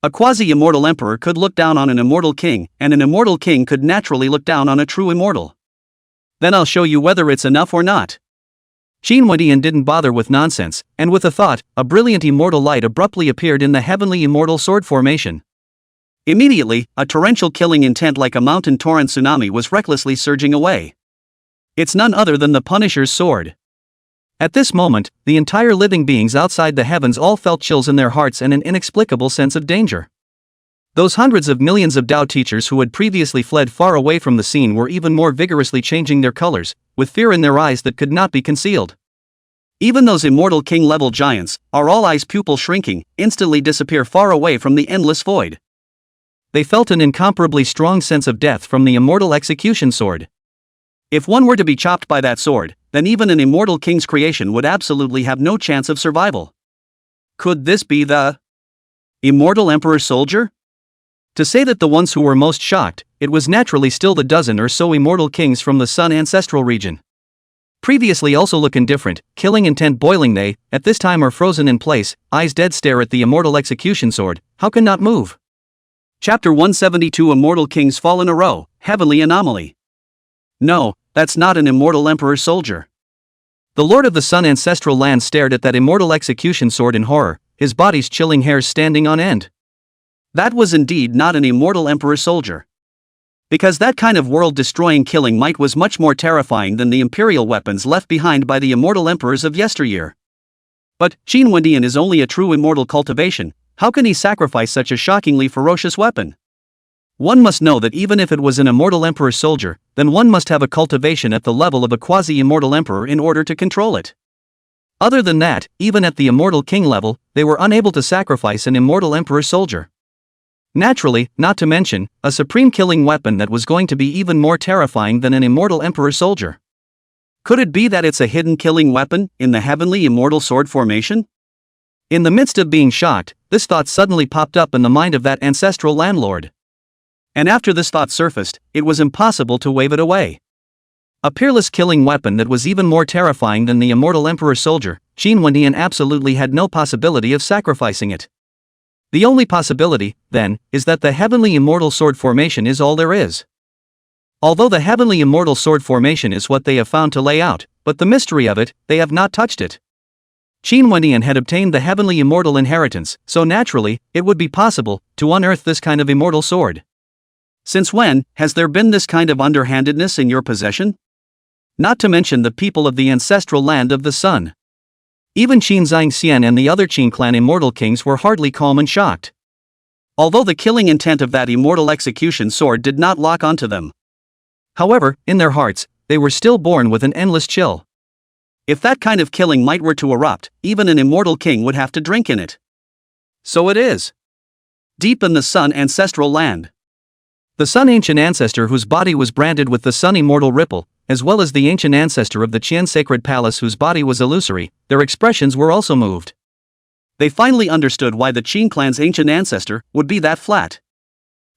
A quasi-immortal emperor could look down on an immortal king, and an immortal king could naturally look down on a true immortal. Then I'll show you whether it's enough or not. Qin Wendian didn't bother with nonsense, and with a thought, a brilliant immortal light abruptly appeared in the heavenly immortal sword formation. Immediately, a torrential killing intent like a mountain torrent tsunami was recklessly surging away. It's none other than the Punisher's sword. At this moment, the entire living beings outside the heavens all felt chills in their hearts and an inexplicable sense of danger. Those hundreds of millions of Tao teachers who had previously fled far away from the scene were even more vigorously changing their colors, with fear in their eyes that could not be concealed. Even those immortal king-level giants, our all-eyes pupil shrinking, instantly disappear far away from the endless void. They felt an incomparably strong sense of death from the immortal execution sword. If one were to be chopped by that sword, then even an immortal king's creation would absolutely have no chance of survival. Could this be the immortal emperor soldier? To say that the ones who were most shocked, it was naturally still the dozen or so immortal kings from the Sun ancestral region. Previously also look indifferent, killing intent boiling they, at this time are frozen in place, eyes dead stare at the immortal execution sword, how can not move? Chapter 172 Immortal Kings Fall in a Row, Heavenly Anomaly. No, that's not an immortal emperor soldier. The Lord of the Sun ancestral land stared at that immortal execution sword in horror, his body's chilling hairs standing on end. That was indeed not an immortal emperor soldier. Because that kind of world-destroying killing might was much more terrifying than the imperial weapons left behind by the immortal emperors of yesteryear. But, Qin Wendian is only a true immortal cultivation, how can he sacrifice such a shockingly ferocious weapon? One must know that even if it was an immortal emperor soldier, then one must have a cultivation at the level of a quasi-immortal emperor in order to control it. Other than that, even at the immortal king level, they were unable to sacrifice an immortal emperor soldier. Naturally, not to mention, a supreme killing weapon that was going to be even more terrifying than an immortal emperor soldier. Could it be that it's a hidden killing weapon, in the heavenly immortal sword formation? In the midst of being shocked, this thought suddenly popped up in the mind of that ancestral landlord. And after this thought surfaced, it was impossible to wave it away. A peerless killing weapon that was even more terrifying than the immortal emperor soldier, Qin Wendian absolutely had no possibility of sacrificing it. The only possibility, then, is that the heavenly immortal sword formation is all there is. Although the heavenly immortal sword formation is what they have found to lay out, but the mystery of it, they have not touched it. Qin Wendian had obtained the heavenly immortal inheritance, so naturally, it would be possible to unearth this kind of immortal sword. Since when has there been this kind of underhandedness in your possession? Not to mention the people of the ancestral land of the sun. Even Qin Zhangxian and the other Qin clan immortal kings were hardly calm and shocked. Although the killing intent of that immortal execution sword did not lock onto them. However, in their hearts, they were still born with an endless chill. If that kind of killing might were to erupt, even an immortal king would have to drink in it. So it is. Deep in the sun ancestral land. The sun ancient ancestor whose body was branded with the sun immortal ripple, as well as the ancient ancestor of the Qian sacred palace whose body was illusory, their expressions were also moved. They finally understood why the Qin clan's ancient ancestor would be that flat.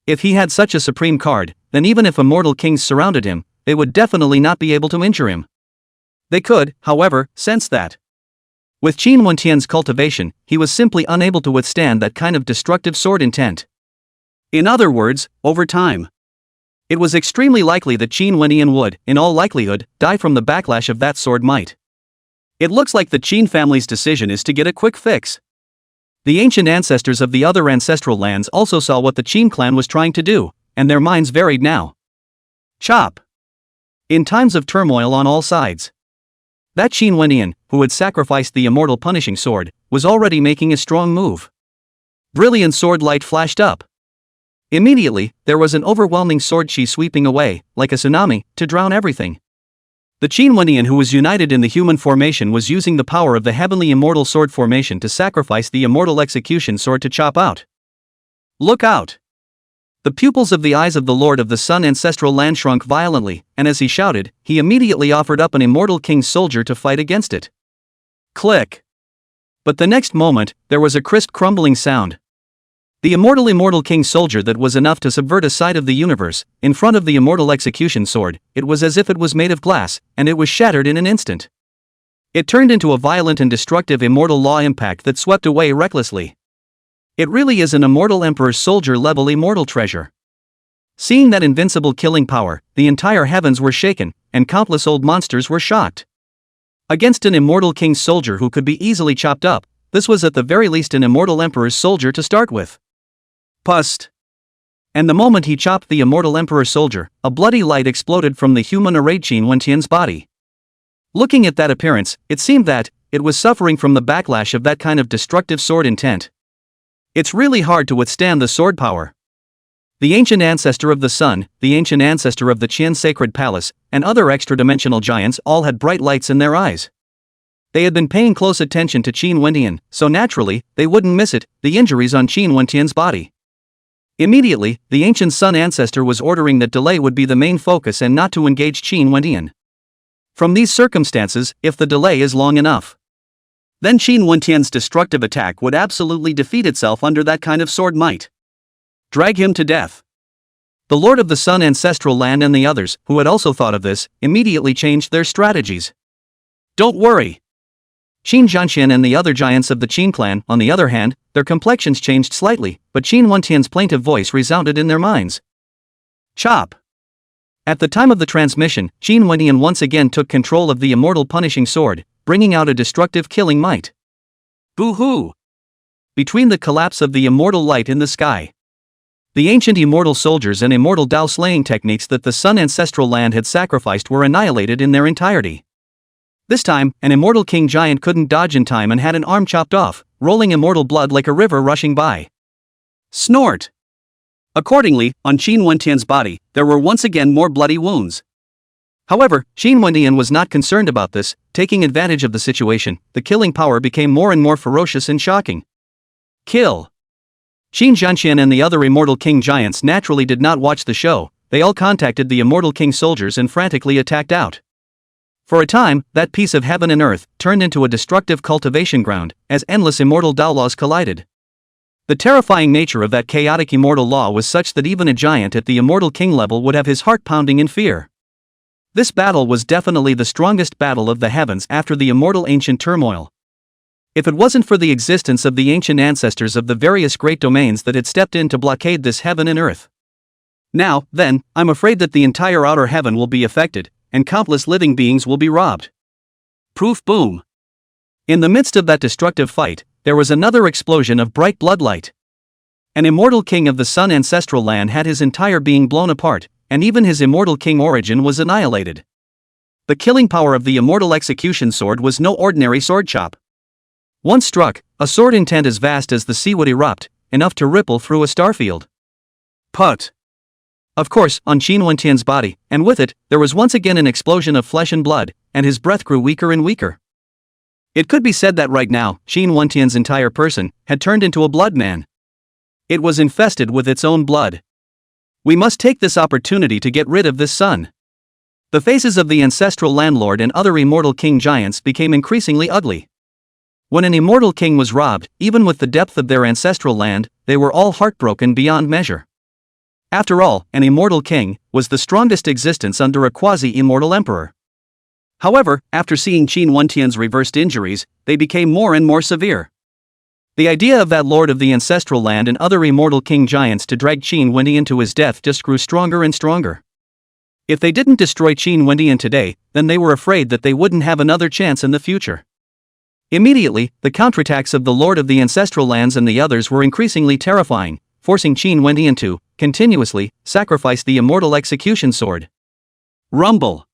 If he had such a supreme card, then even if immortal kings surrounded him, they would definitely not be able to injure him. They could, however, sense that. With Qin Wendian's cultivation, he was simply unable to withstand that kind of destructive sword intent. In other words, over time. It was extremely likely that Qin Wendian would, in all likelihood, die from the backlash of that sword might. It looks like the Qin family's decision is to get a quick fix. The ancient ancestors of the other ancestral lands also saw what the Qin clan was trying to do, and their minds varied now. Chop. In times of turmoil on all sides. That Qin Wendian, who had sacrificed the immortal punishing sword, was already making a strong move. Brilliant sword light flashed up. Immediately, there was an overwhelming sword chi sweeping away, like a tsunami, to drown everything. The Qin Wendian who was united in the human formation was using the power of the heavenly immortal sword formation to sacrifice the immortal execution sword to chop out. Look out! The pupils of the eyes of the Lord of the Sun ancestral land shrunk violently, and as he shouted, he immediately offered up an immortal king's soldier to fight against it. Click! But the next moment, there was a crisp crumbling sound. The immortal king's soldier that was enough to subvert a side of the universe, in front of the immortal execution sword, it was as if it was made of glass, and it was shattered in an instant. It turned into a violent and destructive immortal law impact that swept away recklessly. It really is an immortal emperor's soldier-level immortal treasure. Seeing that invincible killing power, the entire heavens were shaken, and countless old monsters were shocked. Against an immortal king's soldier who could be easily chopped up, this was at the very least an immortal emperor's soldier to start with. Pust. And the moment he chopped the immortal emperor soldier, a bloody light exploded from the human arrayed Qin Wendian's body. Looking at that appearance, it seemed that it was suffering from the backlash of that kind of destructive sword intent. It's really hard to withstand the sword power. The ancient ancestor of the sun, the ancient ancestor of the Qian sacred palace, and other extra-dimensional giants all had bright lights in their eyes. They had been paying close attention to Qin Wendian, so naturally, they wouldn't miss it, the injuries on Qin Wendian's body. Immediately, the ancient sun ancestor was ordering that delay would be the main focus and not to engage Qin Wendian. From these circumstances, if the delay is long enough, then Qin Wendian's destructive attack would absolutely defeat itself under that kind of sword might. Drag him to death. The Lord of the Sun ancestral land and the others, who had also thought of this, immediately changed their strategies. Don't worry. Qin Zhangxian and the other giants of the Qin clan, on the other hand, their complexions changed slightly, but Qin Wendian's plaintive voice resounded in their minds. Chop. At the time of the transmission, Qin Wendian once again took control of the immortal punishing sword, bringing out a destructive killing might. Boo-hoo! Between the collapse of the immortal light in the sky, The ancient immortal soldiers and immortal Dao slaying techniques that the Sun ancestral land had sacrificed were annihilated in their entirety. This time, an immortal king giant couldn't dodge in time and had an arm chopped off, rolling immortal blood like a river rushing by. Snort! Accordingly, on Qin Wentian's body, there were once again more bloody wounds. However, Qin Wentian was not concerned about this. Taking advantage of the situation, the killing power became more and more ferocious and shocking. Kill! Qin Zhanqian and the other immortal king giants naturally did not watch the show. They all contacted the immortal king soldiers and frantically attacked out. For a time, that piece of heaven and earth turned into a destructive cultivation ground, as endless immortal Dao laws collided. The terrifying nature of that chaotic immortal law was such that even a giant at the immortal king level would have his heart pounding in fear. This battle was definitely the strongest battle of the heavens after the immortal ancient turmoil. If it wasn't for the existence of the ancient ancestors of the various great domains that had stepped in to blockade this heaven and earth. Now, then, I'm afraid that the entire outer heaven will be affected, and countless living beings will be robbed. Proof boom! In the midst of that destructive fight, there was another explosion of bright bloodlight. An immortal king of the Sun ancestral land had his entire being blown apart, and even his immortal king origin was annihilated. The killing power of the immortal execution sword was no ordinary sword chop. Once struck, a sword intent as vast as the sea would erupt, enough to ripple through a starfield. Put! Of course, on Qin Wentian's body, and with it, there was once again an explosion of flesh and blood, and his breath grew weaker and weaker. It could be said that right now, Qin Wentian's entire person had turned into a blood man. It was infested with its own blood. We must take this opportunity to get rid of this sun. The faces of the ancestral landlord and other immortal king giants became increasingly ugly. When an immortal king was robbed, even with the depth of their ancestral land, they were all heartbroken beyond measure. After all, an immortal king was the strongest existence under a quasi-immortal emperor. However, after seeing Qin Wentian's reversed injuries, they became more and more severe. The idea of that lord of the ancestral land and other immortal king giants to drag Qin Wentian to his death just grew stronger and stronger. If they didn't destroy Qin Wentian today, then they were afraid that they wouldn't have another chance in the future. Immediately, the counterattacks of the lord of the ancestral lands and the others were increasingly terrifying, forcing Qin Wentian to, continuously, sacrifice the immortal execution sword. Rumble!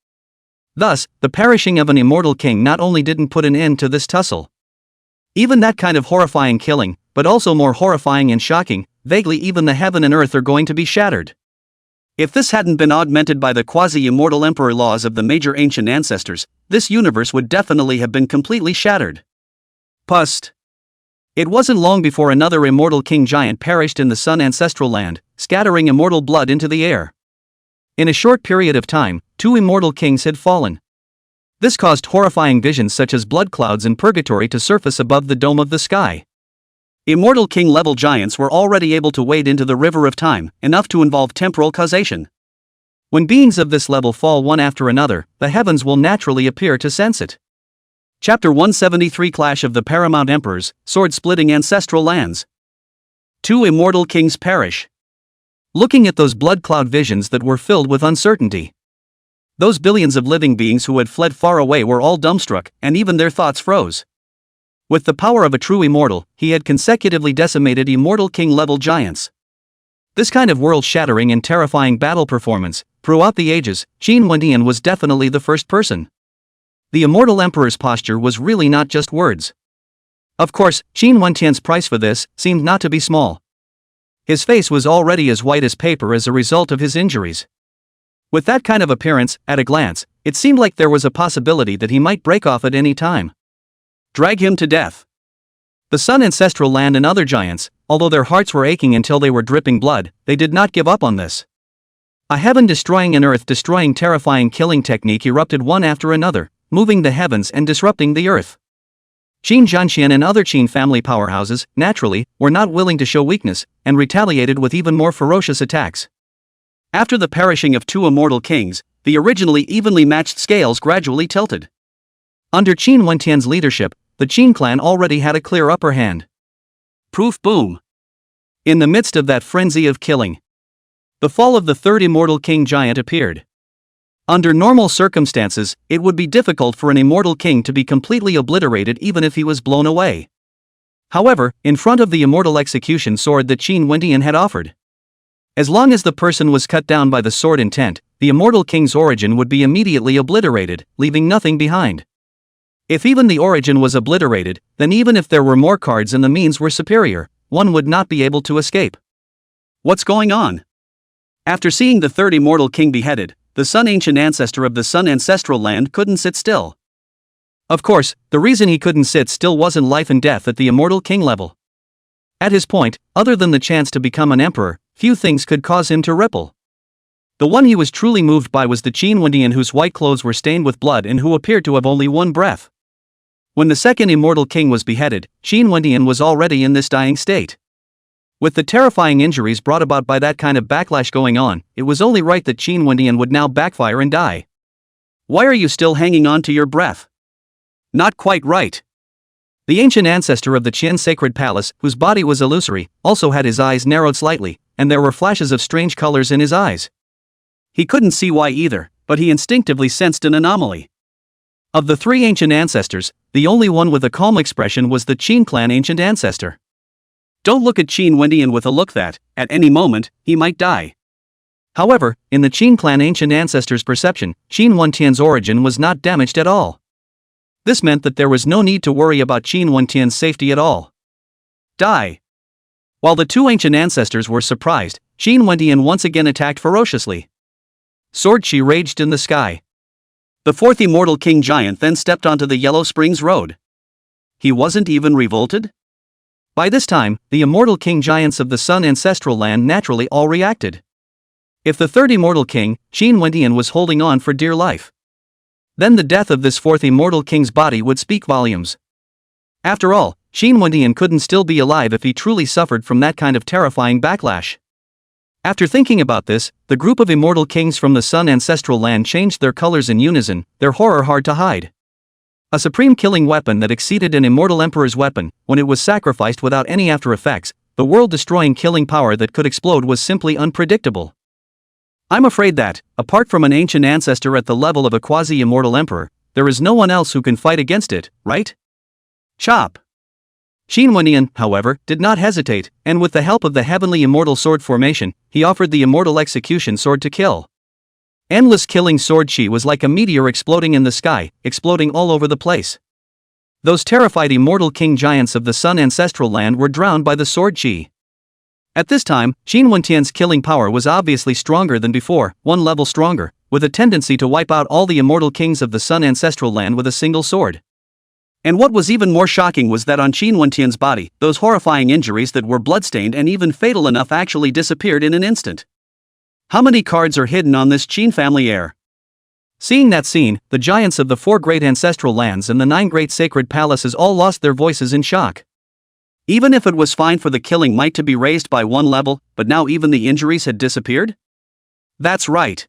Thus, the perishing of an immortal king not only didn't put an end to this tussle. Even that kind of horrifying killing, but also more horrifying and shocking, vaguely even the heaven and earth are going to be shattered. If this hadn't been augmented by the quasi-immortal emperor laws of the major ancient ancestors, this universe would definitely have been completely shattered. Pust! It wasn't long before another immortal king giant perished in the Sun ancestral land, scattering immortal blood into the air. In a short period of time, 2 immortal kings had fallen. This caused horrifying visions such as blood clouds in purgatory to surface above the dome of the sky. Immortal king-level giants were already able to wade into the river of time, enough to involve temporal causation. When beings of this level fall one after another, the heavens will naturally appear to sense it. Chapter 173 Clash of the Paramount Emperors, Sword-Splitting Ancestral Lands. 2 immortal kings perish. Looking at those blood cloud visions that were filled with uncertainty. Those billions of living beings who had fled far away were all dumbstruck, and even their thoughts froze. With the power of a true immortal, he had consecutively decimated immortal king-level giants. This kind of world-shattering and terrifying battle performance, throughout the ages, Qin Wentian was definitely the first person. The immortal emperor's posture was really not just words. Of course, Qin Wentian's price for this seemed not to be small. His face was already as white as paper as a result of his injuries. With that kind of appearance, at a glance, it seemed like there was a possibility that he might break off at any time. Drag him to death. The Sun ancestral land and other giants, although their hearts were aching until they were dripping blood, they did not give up on this. A heaven-destroying and earth-destroying terrifying killing technique erupted one after another, moving the heavens and disrupting the earth. Qin Zhanqian and other Qin family powerhouses, naturally, were not willing to show weakness, and retaliated with even more ferocious attacks. After the perishing of 2 immortal kings, the originally evenly matched scales gradually tilted. Under Qin Wentian's leadership, the Qin clan already had a clear upper hand. Proof boom! In the midst of that frenzy of killing, the fall of the 3rd immortal king giant appeared. Under normal circumstances, it would be difficult for an immortal king to be completely obliterated even if he was blown away. However, in front of the immortal execution sword that Qin Wentian had offered, As long as the person was cut down by the sword intent, the immortal king's origin would be immediately obliterated, leaving nothing behind. If even the origin was obliterated, then even if there were more cards and the means were superior, one would not be able to escape. What's going on? After seeing the third immortal king beheaded, the Sun ancient ancestor of the Sun ancestral land couldn't sit still. Of course, the reason he couldn't sit still wasn't life and death at the immortal king level. At his point, other than the chance to become an emperor, few things could cause him to ripple. The one he was truly moved by was the Qin Wendian whose white clothes were stained with blood and who appeared to have only one breath. When the second immortal king was beheaded, Qin Wendian was already in this dying state. With the terrifying injuries brought about by that kind of backlash going on, it was only right that Qin Wendian would now backfire and die. Why are you still hanging on to your breath? Not quite right. The ancient ancestor of the Qin sacred palace, whose body was illusory, also had his eyes narrowed slightly, and there were flashes of strange colors in his eyes. He couldn't see why either, but he instinctively sensed an anomaly. Of the three ancient ancestors, the only one with a calm expression was the Qin clan ancient ancestor. Don't look at Qin Wendian with a look that, at any moment, he might die. However, in the Qin clan ancient ancestor's perception, Qin Wendian's origin was not damaged at all. This meant that there was no need to worry about Qin Wendian's safety at all. Die. While the two ancient ancestors were surprised, Qin Wendian once again attacked ferociously. Sword chi raged in the sky. The fourth immortal king giant then stepped onto the Yellow Springs Road. He wasn't even revolted? By this time, the immortal king giants of the Sun ancestral land naturally all reacted. If the third immortal king, Qin Wendian, was holding on for dear life, then the death of this fourth immortal king's body would speak volumes. After all, Qin Wendian couldn't still be alive if he truly suffered from that kind of terrifying backlash. After thinking about this, the group of immortal kings from the Sun ancestral land changed their colors in unison, their horror hard to hide. A supreme killing weapon that exceeded an immortal emperor's weapon, when it was sacrificed without any after effects, the world-destroying killing power that could explode was simply unpredictable. I'm afraid that, apart from an ancient ancestor at the level of a quasi-immortal emperor, there is no one else who can fight against it, right? Chop. Qin Wendian, however, did not hesitate, and with the help of the heavenly immortal sword formation, he offered the immortal execution sword to kill. Endless killing sword chi was like a meteor exploding in the sky, exploding all over the place. Those terrified immortal king giants of the Sun ancestral land were drowned by the sword chi. At this time, Qin Wendian's killing power was obviously stronger than before, one level stronger, with a tendency to wipe out all the immortal kings of the Sun ancestral land with a single sword. And what was even more shocking was that on Qin Wendian's body, those horrifying injuries that were bloodstained and even fatal enough actually disappeared in an instant. How many cards are hidden on this Qin family heir? Seeing that scene, the giants of the 4 great ancestral lands and the 9 great sacred palaces all lost their voices in shock. Even if it was fine for the killing might to be raised by 1 level, but now even the injuries had disappeared? That's right.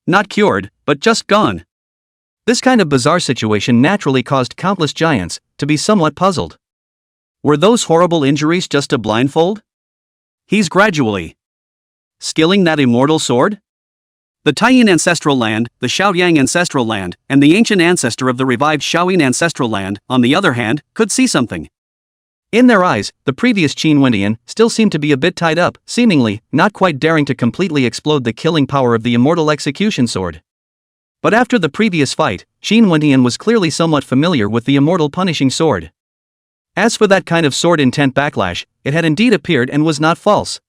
Not cured, but just gone. This kind of bizarre situation naturally caused countless giants to be somewhat puzzled. Were those horrible injuries just a blindfold? He's gradually skilling that immortal sword? The Taiyin ancestral land, the Shaoyang ancestral land, and the ancient ancestor of the revived Shaoyin ancestral land, on the other hand, could see something. In their eyes, the previous Qin Wendian still seemed to be a bit tied up, seemingly not quite daring to completely explode the killing power of the immortal execution sword. But after the previous fight, Qin Wendian was clearly somewhat familiar with the immortal punishing sword. As for that kind of sword intent backlash, it had indeed appeared and was not false.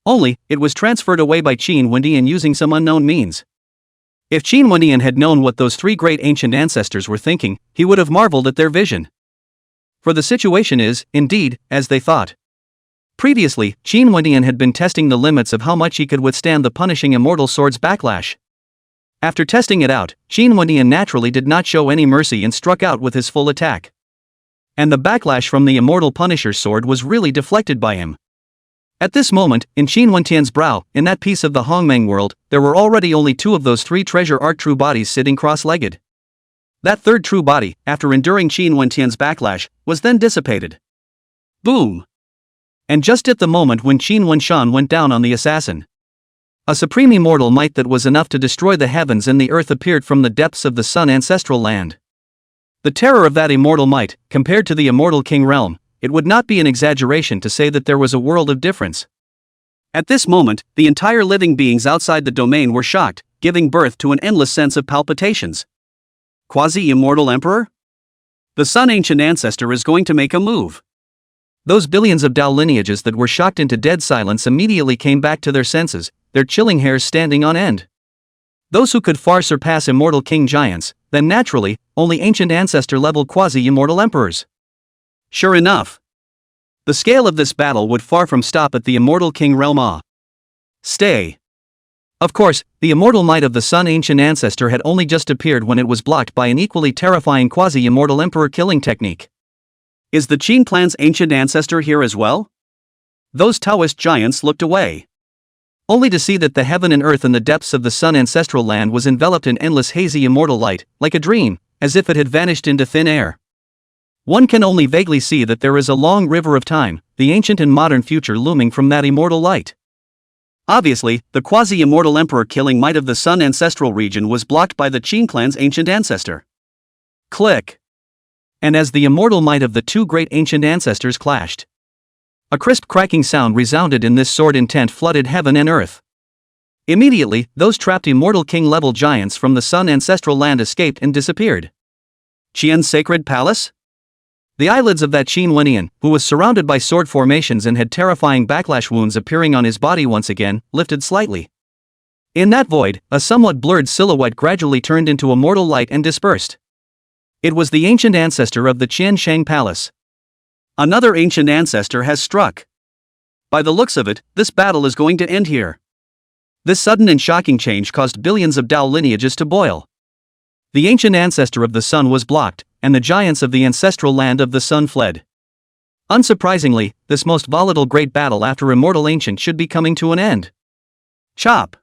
Only, it was transferred away by Qin Wendian using some unknown means. If Qin Wendian had known what those 3 great ancient ancestors were thinking, he would have marveled at their vision. For the situation is, indeed, as they thought. Previously, Qin Wendian had been testing the limits of how much he could withstand the punishing immortal sword's backlash. After testing it out, Qin Wendian naturally did not show any mercy and struck out with his full attack. And the backlash from the immortal Punisher's sword was really deflected by him. At this moment, in Qin Wendian's brow, in that piece of the Hongmeng world, there were already only 2 of those 3 treasure art true bodies sitting cross-legged. That third true body, after enduring Qin Wendian's backlash, was then dissipated. Boom! And just at the moment when Qin Wenshan went down on the assassin, a supreme immortal might that was enough to destroy the heavens and the earth appeared from the depths of the Sun ancestral land. The terror of that immortal might, compared to the immortal king realm, it would not be an exaggeration to say that there was a world of difference. At this moment, the entire living beings outside the domain were shocked, giving birth to an endless sense of palpitations. Quasi-immortal emperor? The Sun ancient ancestor is going to make a move. Those billions of Dao lineages that were shocked into dead silence immediately came back to their senses, their chilling hairs standing on end. Those who could far surpass immortal king giants, then naturally, only ancient ancestor-level quasi-immortal emperors. Sure enough, the scale of this battle would far from stop at the immortal king realm. Stay. Of course, the immortal might of the Sun ancient ancestor had only just appeared when it was blocked by an equally terrifying quasi-immortal emperor killing technique. Is the Qin clan's ancient ancestor here as well? Those Taoist giants looked away, only to see that the heaven and earth in the depths of the Sun ancestral land was enveloped in endless hazy immortal light, like a dream, as if it had vanished into thin air. One can only vaguely see that there is a long river of time, the ancient and modern future looming from that immortal light. Obviously, the quasi-immortal emperor killing might of the Sun ancestral region was blocked by the Qin clan's ancient ancestor. Click. And as the immortal might of the two great ancient ancestors clashed, a crisp cracking sound resounded in this sword intent flooded heaven and earth. Immediately, those trapped immortal king-level giants from the Sun ancestral land escaped and disappeared. Qian's sacred palace? The eyelids of that Qin Wenian, who was surrounded by sword formations and had terrifying backlash wounds appearing on his body once again, lifted slightly. In that void, a somewhat blurred silhouette gradually turned into immortal light and dispersed. It was the ancient ancestor of the Qian Shang Palace. Another ancient ancestor has struck. By the looks of it, this battle is going to end here. This sudden and shocking change caused billions of Dao lineages to boil. The ancient ancestor of the Sun was blocked, and the giants of the ancestral land of the Sun fled. Unsurprisingly, this most volatile great battle after immortal ancient should be coming to an end. Chop!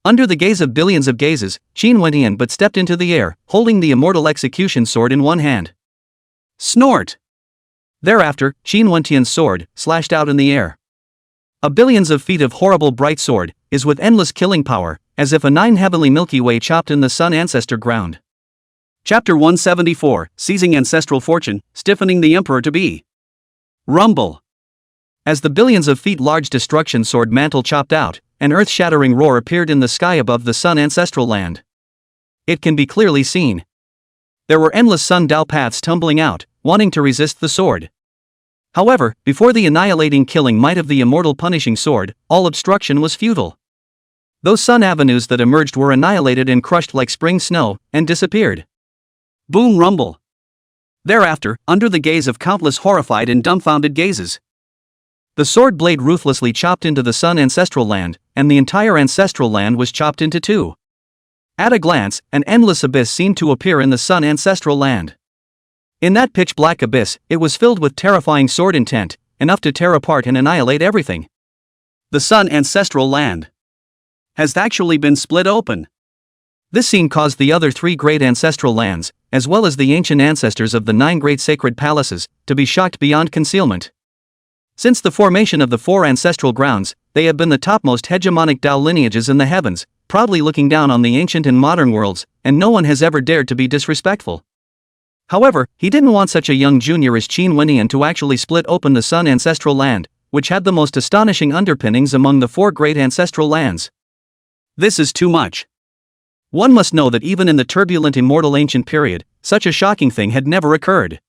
Under the gaze of billions of gazes, Qin went in but stepped into the air, holding the immortal execution sword in one hand. Snort! Thereafter, Qin Wentian's sword, slashed out in the air. A billions of feet of horrible bright sword, is with endless killing power, as if a 9 heavenly Milky Way chopped in the Sun ancestor ground. Chapter 174, Seizing Ancestral Fortune, Stiffening the Emperor to Be. Rumble. As the billions of feet large destruction sword mantle chopped out, an earth-shattering roar appeared in the sky above the Sun ancestral land. It can be clearly seen. There were endless Sun Dao paths tumbling out, wanting to resist the sword. However, before the annihilating killing might of the immortal punishing sword, all obstruction was futile. Those Sun avenues that emerged were annihilated and crushed like spring snow, and disappeared. Boom rumble. Thereafter, under the gaze of countless horrified and dumbfounded gazes, the sword blade ruthlessly chopped into the Sun ancestral land, and the entire ancestral land was chopped into two. At a glance, an endless abyss seemed to appear in the Sun ancestral land. In that pitch-black abyss, it was filled with terrifying sword intent, enough to tear apart and annihilate everything. The Sun ancestral land has actually been split open. This scene caused the other 3 great ancestral lands, as well as the ancient ancestors of the 9 great sacred palaces, to be shocked beyond concealment. Since the formation of the 4 ancestral grounds, they have been the topmost hegemonic Dao lineages in the heavens, proudly looking down on the ancient and modern worlds, and no one has ever dared to be disrespectful. However, he didn't want such a young junior as Qin Wenian to actually split open the Sun ancestral land, which had the most astonishing underpinnings among the 4 great ancestral lands. This is too much. One must know that even in the turbulent immortal ancient period, such a shocking thing had never occurred.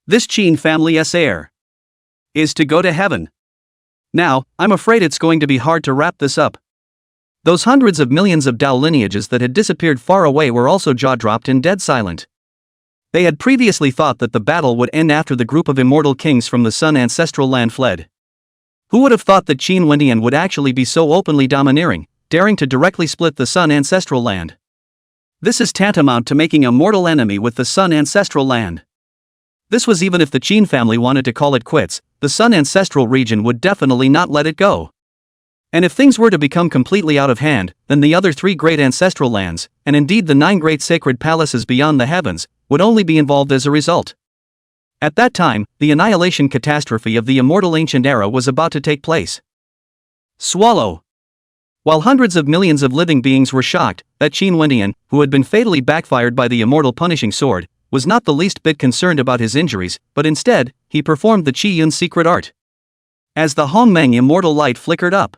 This Qin family's heir is to go to heaven. Now, I'm afraid it's going to be hard to wrap this up. Those hundreds of millions of Dao lineages that had disappeared far away were also jaw-dropped and dead silent. They had previously thought that the battle would end after the group of immortal kings from the Sun ancestral land fled. Who would have thought that Qin Wenian would actually be so openly domineering, daring to directly split the Sun ancestral land? This is tantamount to making a mortal enemy with the Sun ancestral land. This was even if the Qin family wanted to call it quits, the Sun ancestral region would definitely not let it go. And if things were to become completely out of hand, then the other 3 great ancestral lands, and indeed the 9 great sacred palaces beyond the heavens, would only be involved as a result. At that time, the annihilation catastrophe of the immortal ancient era was about to take place. Swallow. While hundreds of millions of living beings were shocked, that Qin Wenian, who had been fatally backfired by the immortal punishing sword, was not the least bit concerned about his injuries, but instead, he performed the Qi Yun's secret art. as the Hongmeng immortal light flickered up.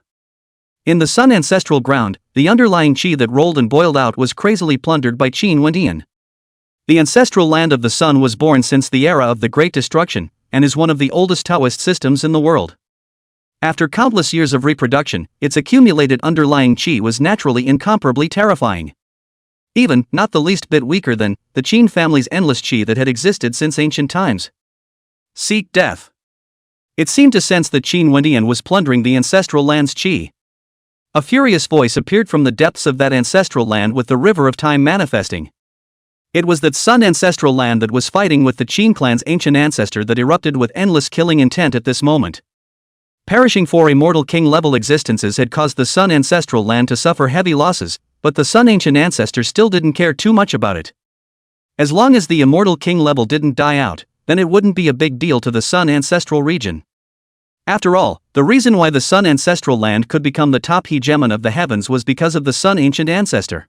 In the Sun ancestral ground, the underlying qi that rolled and boiled out was crazily plundered by Qin Wendian. The ancestral land of the Sun was born since the era of the Great Destruction, and is one of the oldest Taoist systems in the world. After countless years of reproduction, its accumulated underlying qi was naturally incomparably terrifying. Even, not the least bit weaker than, the Qin family's endless qi that had existed since ancient times. Seek death. It seemed to sense that Qin Wendian was plundering the ancestral land's qi. A furious voice appeared from the depths of that ancestral land with the river of time manifesting. It was that Sun ancestral land that was fighting with the Qin clan's ancient ancestor that erupted with endless killing intent at this moment. Perishing for immortal king-level existences had caused the Sun ancestral land to suffer heavy losses, but the Sun ancient ancestor still didn't care too much about it. As long as the immortal king level didn't die out, then it wouldn't be a big deal to the Sun ancestral region. After all, the reason why the Sun ancestral land could become the top hegemon of the heavens was because of the Sun ancient ancestor.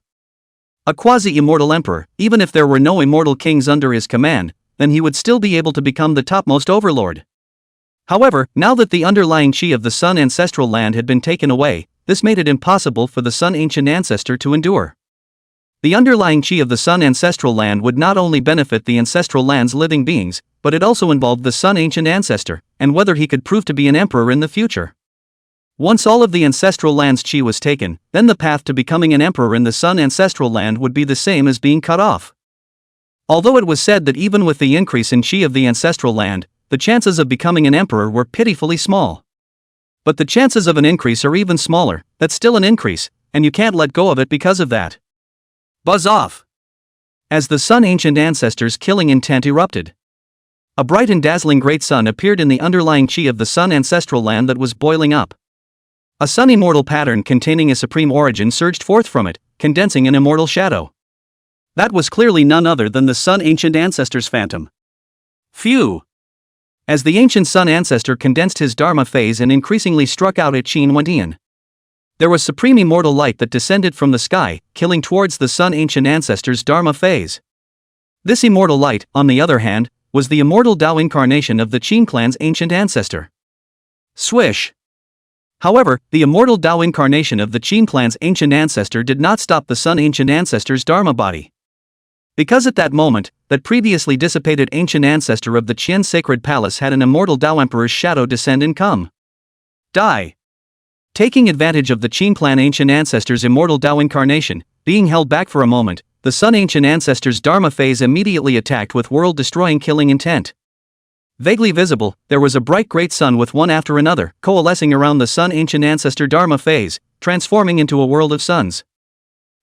A quasi-immortal emperor, even if there were no immortal kings under his command, then he would still be able to become the topmost overlord. However, now that the underlying qi of the Sun ancestral land had been taken away, this made it impossible for the Sun ancient ancestor to endure. The underlying qi of the Sun ancestral land would not only benefit the ancestral land's living beings, but it also involved the Sun ancient ancestor, and whether he could prove to be an emperor in the future. Once all of the ancestral land's qi was taken, then the path to becoming an emperor in the Sun ancestral land would be the same as being cut off. Although it was said that even with the increase in qi of the ancestral land, the chances of becoming an emperor were pitifully small. But the chances of an increase are even smaller. That's still an increase, and you can't let go of it because of that. Buzz off! As the Sun ancient ancestor's killing intent erupted, a bright and dazzling great sun appeared in the underlying qi of the Sun ancestral land that was boiling up. A sun immortal pattern containing a supreme origin surged forth from it, condensing an immortal shadow. That was clearly none other than the Sun ancient ancestor's phantom. Phew! As the ancient Sun ancestor condensed his Dharma phase and increasingly struck out at Qin Wendian, there was supreme immortal light that descended from the sky, killing towards the Sun ancient ancestor's Dharma phase. This immortal light, on the other hand, was the immortal Tao incarnation of the Qin clan's ancient ancestor. Swish! However, the immortal Tao incarnation of the Qin clan's ancient ancestor did not stop the Sun ancient ancestor's Dharma body. Because at that moment, that previously dissipated ancient ancestor of the Qian sacred palace had an immortal Tao emperor's shadow descend and come. Die! Taking advantage of the Qin clan ancient ancestor's immortal Tao incarnation, being held back for a moment, the Sun ancient ancestor's Dharma phase immediately attacked with world-destroying killing intent. Vaguely visible, there was a bright great sun with one after another, coalescing around the Sun ancient ancestor Dharma phase, transforming into a world of suns.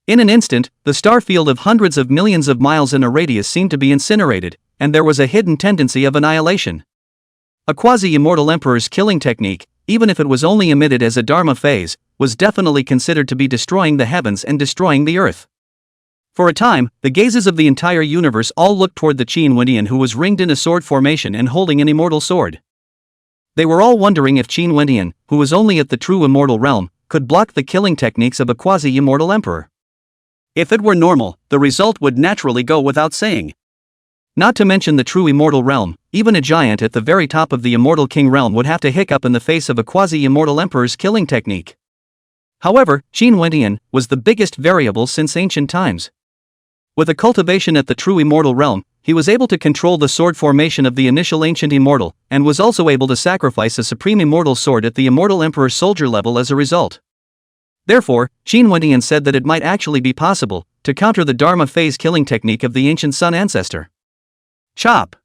In an instant, the star field of hundreds of millions of miles in a radius seemed to be incinerated, and there was a hidden tendency of annihilation. A quasi-immortal emperor's killing technique, even if it was only emitted as a Dharma phase, was definitely considered to be destroying the heavens and destroying the earth. For a time, the gazes of the entire universe all looked toward the Qin Wendian, who was ringed in a sword formation and holding an immortal sword. They were all wondering if Qin Wendian, who was only at the true immortal realm, could block the killing techniques of a quasi-immortal emperor. If it were normal, the result would naturally go without saying. Not to mention the true immortal realm, even a giant at the very top of the immortal king realm would have to hiccup in the face of a quasi-immortal emperor's killing technique. However, Qin Wendian was the biggest variable since ancient times. With a cultivation at the true immortal realm, he was able to control the sword formation of the initial ancient immortal, and was also able to sacrifice a supreme immortal sword at the immortal emperor's soldier level as a result. Therefore, Qin Wendian said that it might actually be possible to counter the Dharma phase killing technique of the ancient Sun ancestor. Chop!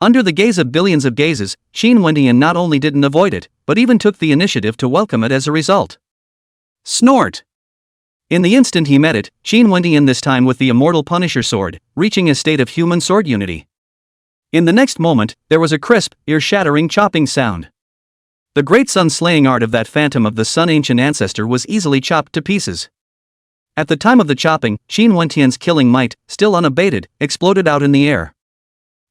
Under the gaze of billions of gazes, Qin Wendian not only didn't avoid it, but even took the initiative to welcome it as a result. Snort! In the instant he met it, Qin Wendian this time with the immortal Punisher sword, reaching a state of human sword unity. In the next moment, there was a crisp, ear-shattering chopping sound. The great sun-slaying art of that phantom of the Sun ancient ancestor was easily chopped to pieces. At the time of the chopping, Qin Wendian's killing might, still unabated, exploded out in the air.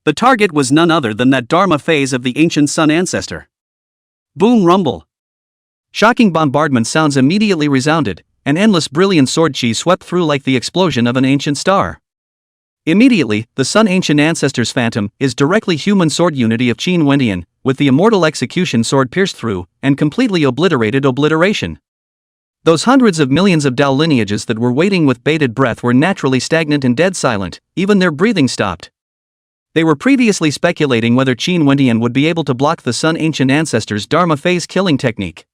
The target was none other than that Dharma phase of the ancient Sun ancestor. Boom rumble! Shocking bombardment sounds immediately resounded, and endless brilliant sword chi swept through like the explosion of an ancient star. Immediately, the Sun ancient ancestor's phantom, his directly human sword unity of Qin Wendian, with the immortal execution sword pierced through, and completely obliterated obliteration. Those hundreds of millions of Dao lineages that were waiting with bated breath were naturally stagnant and dead silent, even their breathing stopped. They were previously speculating whether Qin Wendian would be able to block the Sun Ancient Ancestors' Dharma phase killing technique.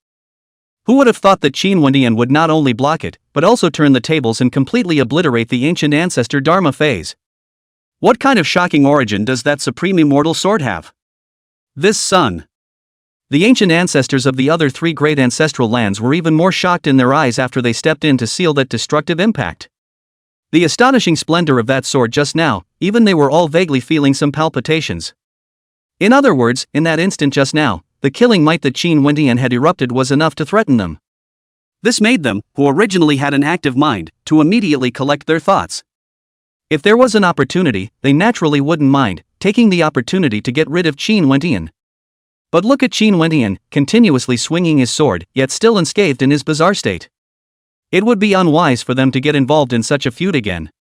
Who would have thought that Qin Wendian would not only block it, but also turn the tables and completely obliterate the Ancient Ancestor Dharma phase? What kind of shocking origin does that supreme immortal sword have? This Sun. The ancient ancestors of the other three great ancestral lands were even more shocked in their eyes after they stepped in to seal that destructive impact. The astonishing splendor of that sword just now, even they were all vaguely feeling some palpitations. In other words, in that instant just now, the killing might that Qin Wendian had erupted was enough to threaten them. This made them, who originally had an active mind, to immediately collect their thoughts. If there was an opportunity, they naturally wouldn't mind taking the opportunity to get rid of Qin Wendian. But look at Qin Wendian, continuously swinging his sword, yet still unscathed in his bizarre state. It would be unwise for them to get involved in such a feud again.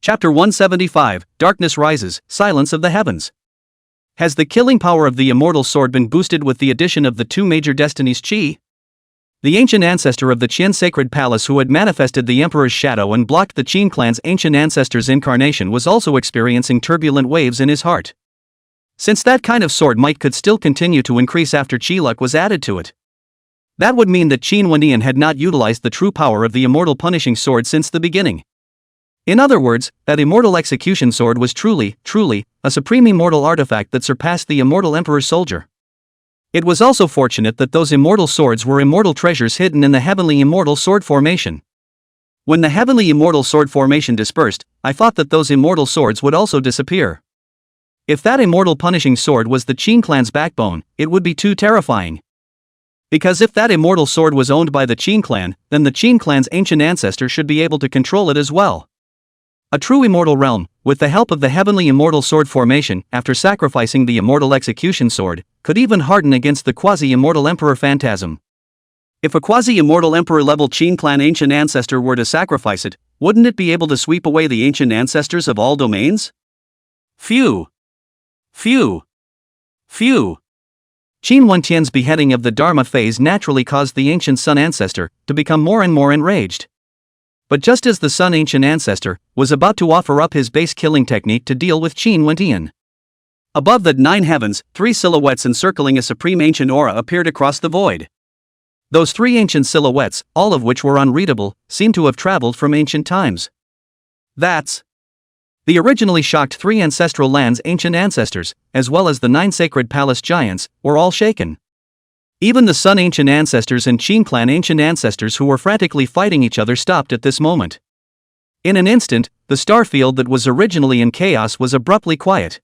Chapter 175, Darkness Rises, Silence of the Heavens. Has the killing power of the immortal sword been boosted with the addition of the two major destinies Qi? The ancient ancestor of the Qian sacred palace who had manifested the emperor's shadow and blocked the Qin clan's ancient ancestor's incarnation was also experiencing turbulent waves in his heart. Since that kind of sword might could still continue to increase after Qi luck was added to it. That would mean that Qin Wendian had not utilized the true power of the immortal punishing sword since the beginning. In other words, that immortal execution sword was truly, a supreme immortal artifact that surpassed the immortal emperor's soldier. It was also fortunate that those immortal swords were immortal treasures hidden in the heavenly immortal sword formation. When the heavenly immortal sword formation dispersed, I thought that those immortal swords would also disappear. If that immortal punishing sword was the Qin clan's backbone, it would be too terrifying. Because if that immortal sword was owned by the Qin clan, then the Qin clan's ancient ancestor should be able to control it as well. A true immortal realm, with the help of the heavenly immortal sword formation, after sacrificing the immortal execution sword, could even harden against the quasi-immortal emperor phantasm. If a quasi-immortal emperor-level Qin clan ancient ancestor were to sacrifice it, wouldn't it be able to sweep away the ancient ancestors of all domains? Phew. Qin Wendian's beheading of the Dharma phase naturally caused the ancient Sun Ancestor to become more and more enraged. But just as the Sun Ancient Ancestor was about to offer up his base killing technique to deal with Qin Wendian, above the 9 heavens, 3 silhouettes encircling a supreme ancient aura appeared across the void. Those 3 ancient silhouettes, all of which were unreadable, seemed to have traveled from ancient times. That's the originally shocked 3 ancestral lands' ancient ancestors, as well as the 9 sacred palace giants, were all shaken. Even the Sun Ancient Ancestors and Qin clan ancient ancestors who were frantically fighting each other stopped at this moment. In an instant, the star field that was originally in chaos was abruptly quiet.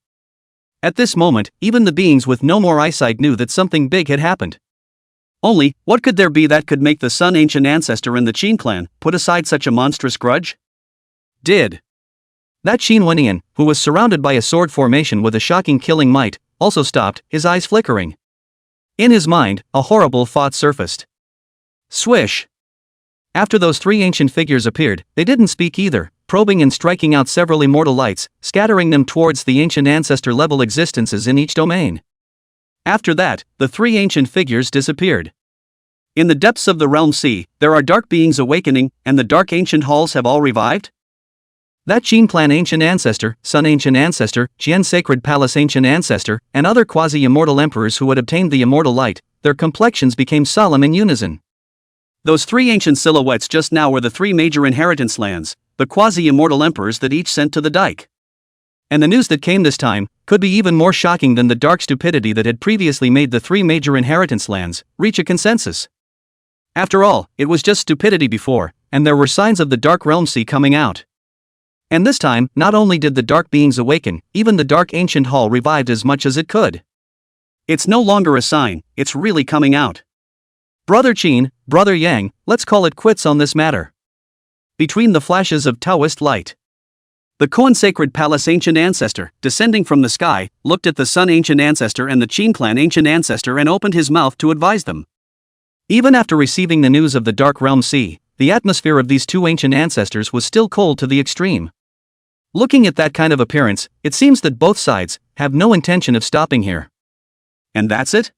At this moment, even the beings with no more eyesight knew that something big had happened. Only, what could there be that could make the Sun Ancient Ancestor and the Qin clan put aside such a monstrous grudge? That Qin Wendian, who was surrounded by a sword formation with a shocking killing might, also stopped, his eyes flickering. In his mind, a horrible thought surfaced. Swish! After those 3 ancient figures appeared, they didn't speak either, probing and striking out several immortal lights, scattering them towards the ancient ancestor-level existences in each domain. After that, the 3 ancient figures disappeared. In the depths of the realm sea, there are dark beings awakening, and the dark ancient halls have all revived? That Qin clan ancient ancestor, Sun ancient ancestor, Qian sacred palace ancient ancestor, and other quasi-immortal emperors who had obtained the immortal light, their complexions became solemn in unison. Those 3 ancient silhouettes just now were the 3 major inheritance lands, the quasi-immortal emperors that each sent to the dike. And the news that came this time could be even more shocking than the dark stupidity that had previously made the 3 major inheritance lands reach a consensus. After all, it was just stupidity before, and there were signs of the dark realm sea coming out. And this time, not only did the dark beings awaken, even the dark ancient hall revived as much as it could. It's no longer a sign, it's really coming out. Brother Qin, Brother Yang, let's call it quits on this matter. Between the flashes of Taoist light, the Koan sacred palace ancient ancestor, descending from the sky, looked at the Sun ancient ancestor and the Qin clan ancient ancestor and opened his mouth to advise them. Even after receiving the news of the dark realm sea, the atmosphere of these 2 ancient ancestors was still cold to the extreme. Looking at that kind of appearance, it seems that both sides have no intention of stopping here. And that's it?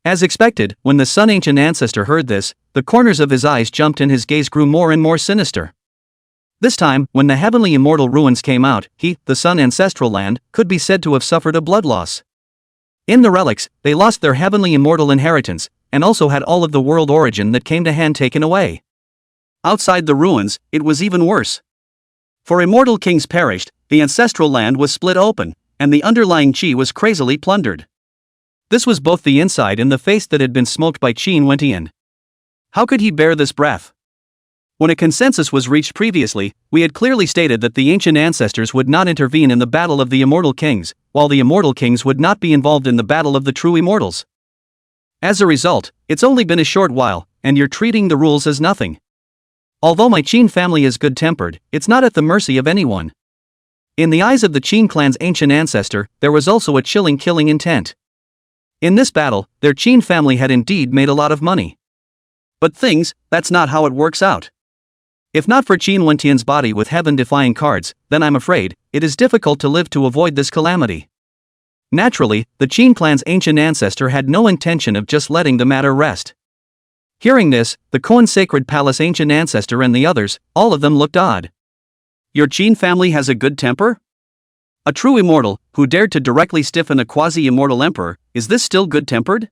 As expected, when the Sun ancient ancestor heard this, the corners of his eyes jumped and his gaze grew more and more sinister. This time, when the heavenly immortal ruins came out, he, the Sun ancestral land, could be said to have suffered a blood loss. In the relics, they lost their heavenly immortal inheritance, and also had all of the world origin that came to hand taken away. Outside the ruins, it was even worse. For immortal kings perished, the ancestral land was split open, and the underlying chi was crazily plundered. This was both the inside and the face that had been smoked by Qin Wentian. How could he bear this breath? When a consensus was reached previously, we had clearly stated that the ancient ancestors would not intervene in the battle of the immortal kings, while the immortal kings would not be involved in the battle of the true immortals. As a result, it's only been a short while, and you're treating the rules as nothing. Although my Qin family is good-tempered, it's not at the mercy of anyone. In the eyes of the Qin clan's ancient ancestor, there was also a chilling killing intent. In this battle, their Qin family had indeed made a lot of money. But that's not how it works out. If not for Qin Wentian's body with heaven-defying cards, then I'm afraid, it is difficult to live to avoid this calamity. Naturally, the Qin clan's ancient ancestor had no intention of just letting the matter rest. Hearing this, the Koan Sacred Palace ancient ancestor and the others, all of them looked odd. Your Qin family has a good temper? A true immortal, who dared to directly stiffen a quasi-immortal emperor, is this still good-tempered?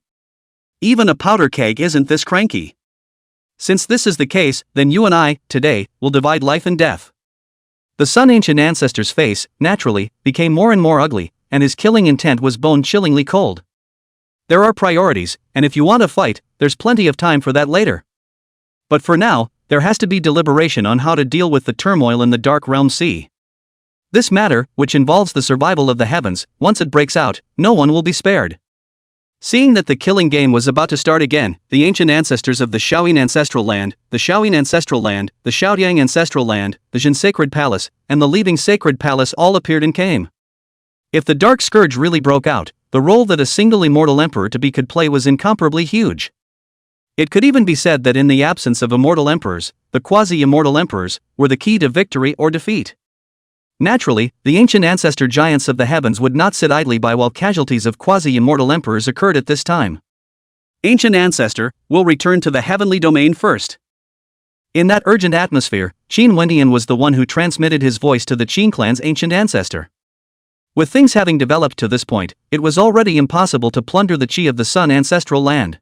Even a powder keg isn't this cranky. Since this is the case, then you and I, today, will divide life and death. The Sun ancient ancestor's face, naturally, became more and more ugly, and his killing intent was bone-chillingly cold. There are priorities, and if you want to fight, there's plenty of time for that later. But for now, there has to be deliberation on how to deal with the turmoil in the Dark Realm Sea. This matter, which involves the survival of the heavens, once it breaks out, no one will be spared. Seeing that the killing game was about to start again, the ancient ancestors of the Shaoyin ancestral land, the Shaoyin ancestral land, the Shaoyang ancestral land, the Jin sacred palace, and the Leaving sacred palace all appeared and came. If the Dark Scourge really broke out, the role that a single immortal emperor to be could play was incomparably huge. It could even be said that in the absence of immortal emperors, the quasi-immortal emperors were the key to victory or defeat. Naturally, the ancient ancestor giants of the heavens would not sit idly by while casualties of quasi-immortal emperors occurred at this time. Ancient ancestor, will return to the heavenly domain first. In that urgent atmosphere, Qin Wentian was the one who transmitted his voice to the Qin clan's ancient ancestor. With things having developed to this point, it was already impossible to plunder the Qi of the Sun ancestral land.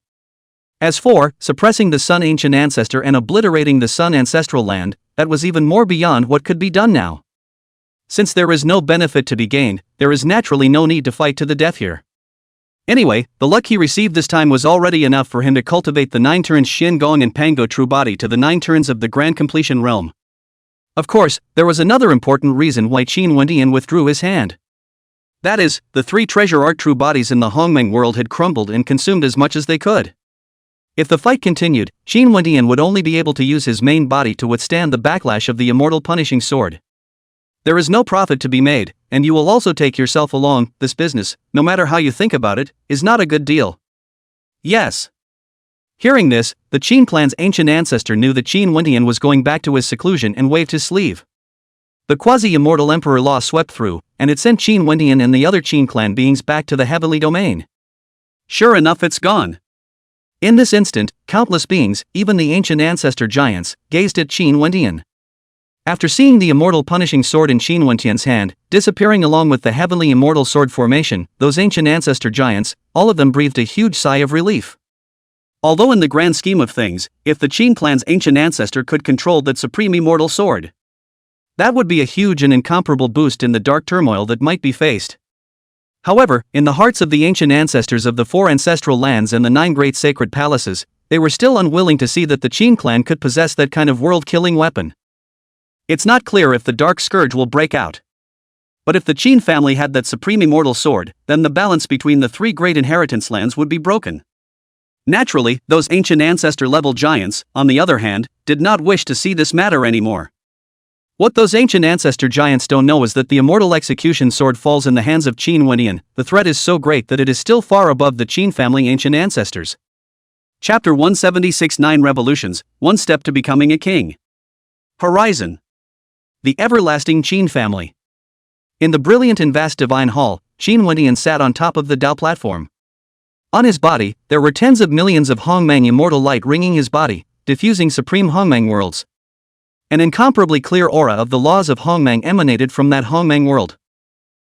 As for suppressing the Sun ancient ancestor and obliterating the Sun ancestral land, that was even more beyond what could be done now. Since there is no benefit to be gained, there is naturally no need to fight to the death here. Anyway, the luck he received this time was already enough for him to cultivate the 9 turns Shin Gong and Pango true body to the 9 turns of the Grand Completion realm. Of course, there was another important reason why Qin Wentian withdrew his hand. That is, the 3 treasure art true bodies in the Hongmeng world had crumbled and consumed as much as they could. If the fight continued, Qin Wentian would only be able to use his main body to withstand the backlash of the immortal punishing sword. There is no profit to be made, and you will also take yourself along. This business, no matter how you think about it, is not a good deal. Yes. Hearing this, the Qin clan's ancient ancestor knew that Qin Wentian was going back to his seclusion and waved his sleeve. The quasi-immortal emperor law swept through, and it sent Qin Wentian and the other Qin clan beings back to the heavenly domain. Sure enough, it's gone. In this instant, countless beings, even the ancient ancestor giants, gazed at Qin Wentian. After seeing the immortal punishing sword in Qin Wentian's hand, disappearing along with the heavenly immortal sword formation, those ancient ancestor giants, all of them breathed a huge sigh of relief. Although in the grand scheme of things, if the Qin clan's ancient ancestor could control that supreme immortal sword, that would be a huge and incomparable boost in the dark turmoil that might be faced. However, in the hearts of the ancient ancestors of the 4 ancestral lands and the 9 great sacred palaces, they were still unwilling to see that the Qin clan could possess that kind of world-killing weapon. It's not clear if the Dark Scourge will break out. But if the Qin family had that supreme immortal sword, then the balance between the 3 great inheritance lands would be broken. Naturally, those ancient ancestor-level giants, on the other hand, did not wish to see this matter anymore. What those ancient ancestor giants don't know is that the immortal execution sword falls in the hands of Qin Wentian. The threat is so great that it is still far above the Qin family ancient ancestors. Chapter 176 9 Revolutions, 1 Step to Becoming a King. Horizon. The everlasting Qin family. In the brilliant and vast divine hall, Qin Wentian sat on top of the Dao platform. On his body, there were tens of millions of Hongmang immortal light ringing his body, diffusing supreme Hongmang worlds. An incomparably clear aura of the laws of Hongmang emanated from that Hongmang world.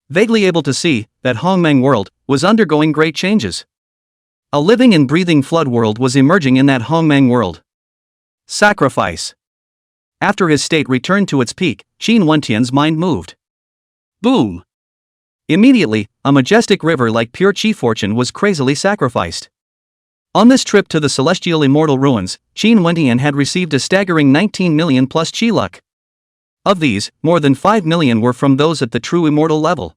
Vaguely able to see, that Hongmang world was undergoing great changes. A living and breathing flood world was emerging in that Hongmang world. Sacrifice. After his state returned to its peak, Qin Wentian's mind moved. Boom! Immediately, a majestic river like pure chi fortune was crazily sacrificed. On this trip to the celestial immortal ruins, Qin Wentian had received a staggering 19 million plus chi luck. Of these, more than 5 million were from those at the true immortal level.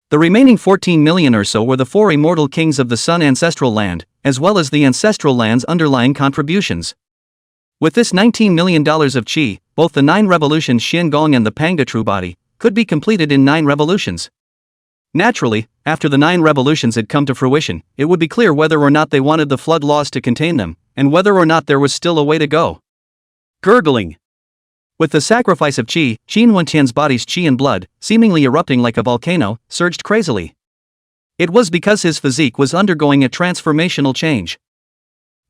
The remaining 14 million or so were the 4 immortal kings of the Sun ancestral land, as well as the ancestral land's underlying contributions. With this $19 million of chi, both the 9 revolutions Xin Gong and the Panga True Body could be completed in 9 revolutions. Naturally, after the 9 revolutions had come to fruition, it would be clear whether or not they wanted the flood laws to contain them, and whether or not there was still a way to go. Gurgling. With the sacrifice of chi, Qin Wentian's body's chi and blood, seemingly erupting like a volcano, surged crazily. It was because his physique was undergoing a transformational change.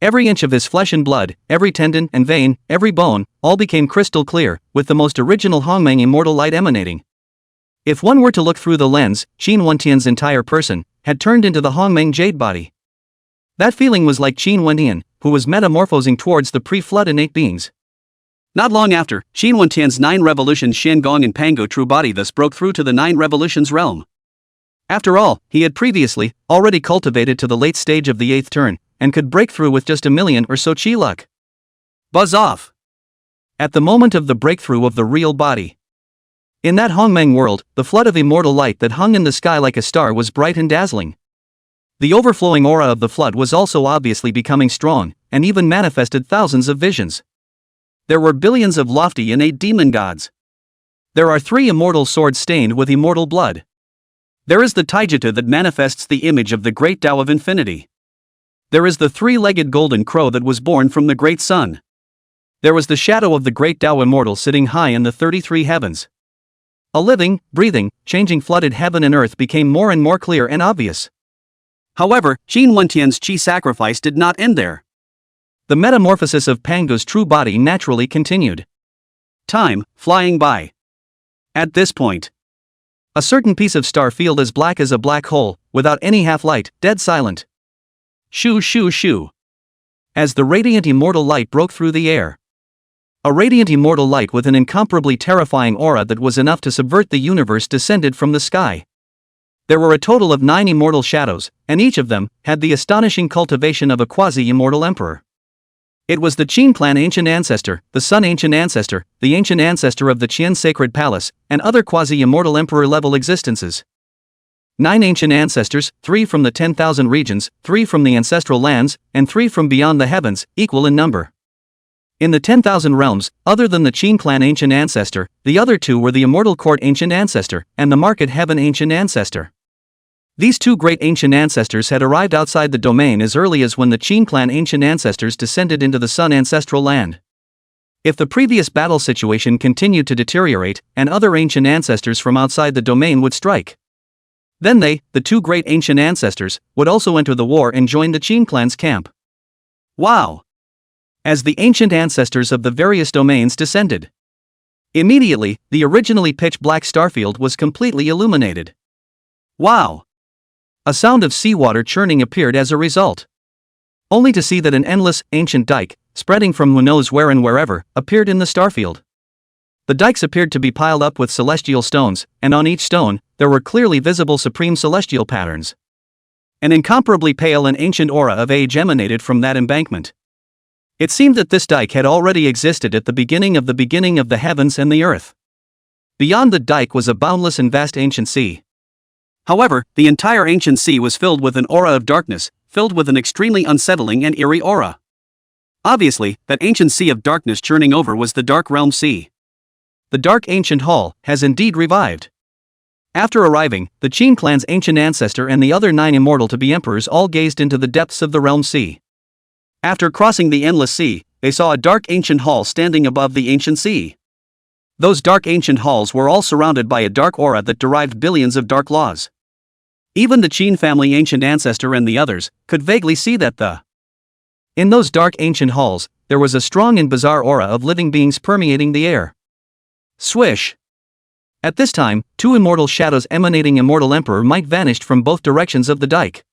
Every inch of his flesh and blood, every tendon and vein, every bone, all became crystal clear, with the most original Hongmang immortal light emanating. If one were to look through the lens, Qin Wentian's entire person had turned into the Hongmang jade body. That feeling was like Qin Wentian, who was metamorphosing towards the pre-flood innate beings. Not long after, Qin Wentian's 9 revolutions Xin Gong and Pango True Body thus broke through to the 9 revolutions realm. After all, he had previously already cultivated to the late stage of the 8th turn, and could break through with just a million or so chi luck. Buzz off! At the moment of the breakthrough of the real body. In that Hongmang world, the flood of immortal light that hung in the sky like a star was bright and dazzling. The overflowing aura of the flood was also obviously becoming strong, and even manifested thousands of visions. There were billions of lofty innate demon gods. There are 3 immortal swords stained with immortal blood. There is the Taijita that manifests the image of the great Tao of infinity. There is the 3-legged golden crow that was born from the great sun. There was the shadow of the great Tao immortal sitting high in the 33 heavens. A living, breathing, changing flooded heaven and earth became more and more clear and obvious. However, Qin Wentian's chi sacrifice did not end there. The metamorphosis of Pango's true body naturally continued. Time, flying by. At this point, a certain piece of star field as black as a black hole, without any half-light, dead silent. Shoo shoo shoo. As the radiant immortal light broke through the air. A radiant immortal light with an incomparably terrifying aura that was enough to subvert the universe descended from the sky. There were a total of 9 immortal shadows, and each of them had the astonishing cultivation of a quasi-immortal emperor. It was the Qin clan ancient ancestor, the Sun ancient ancestor, the ancient ancestor of the Qian sacred palace, and other quasi-immortal emperor-level existences. 9 ancient ancestors, 3 from the 10,000 regions, 3 from the ancestral lands, and 3 from beyond the heavens, equal in number. In the 10,000 realms, other than the Qin clan ancient ancestor, the other 2 were the immortal court ancient ancestor, and the market heaven ancient ancestor. These 2 great ancient ancestors had arrived outside the domain as early as when the Qin clan ancient ancestors descended into the Sun ancestral land. If the previous battle situation continued to deteriorate, and other ancient ancestors from outside the domain would strike, then they, the 2 great ancient ancestors, would also enter the war and join the Qin clan's camp. Wow! As the ancient ancestors of the various domains descended, immediately, the originally pitch-black starfield was completely illuminated. Wow! A sound of seawater churning appeared as a result. Only to see that an endless, ancient dike, spreading from who knows where and wherever, appeared in the starfield. The dikes appeared to be piled up with celestial stones, and on each stone, there were clearly visible supreme celestial patterns. An incomparably pale and ancient aura of age emanated from that embankment. It seemed that this dike had already existed at the beginning of the heavens and the earth. Beyond the dike was a boundless and vast ancient sea. However, the entire ancient sea was filled with an aura of darkness, filled with an extremely unsettling and eerie aura. Obviously, that ancient sea of darkness churning over was the Dark Realm Sea. The Dark Ancient Hall has indeed revived. After arriving, the Qin clan's ancient ancestor and the other 9 immortal-to-be emperors all gazed into the depths of the Realm Sea. After crossing the endless sea, they saw a dark ancient hall standing above the ancient sea. Those dark ancient halls were all surrounded by a dark aura that derived billions of dark laws. Even the Qin family ancient ancestor and the others could vaguely see that in those dark ancient halls, there was a strong and bizarre aura of living beings permeating the air. Swish! At this time, two immortal shadows emanating Immortal Emperor might vanished from both directions of the dike.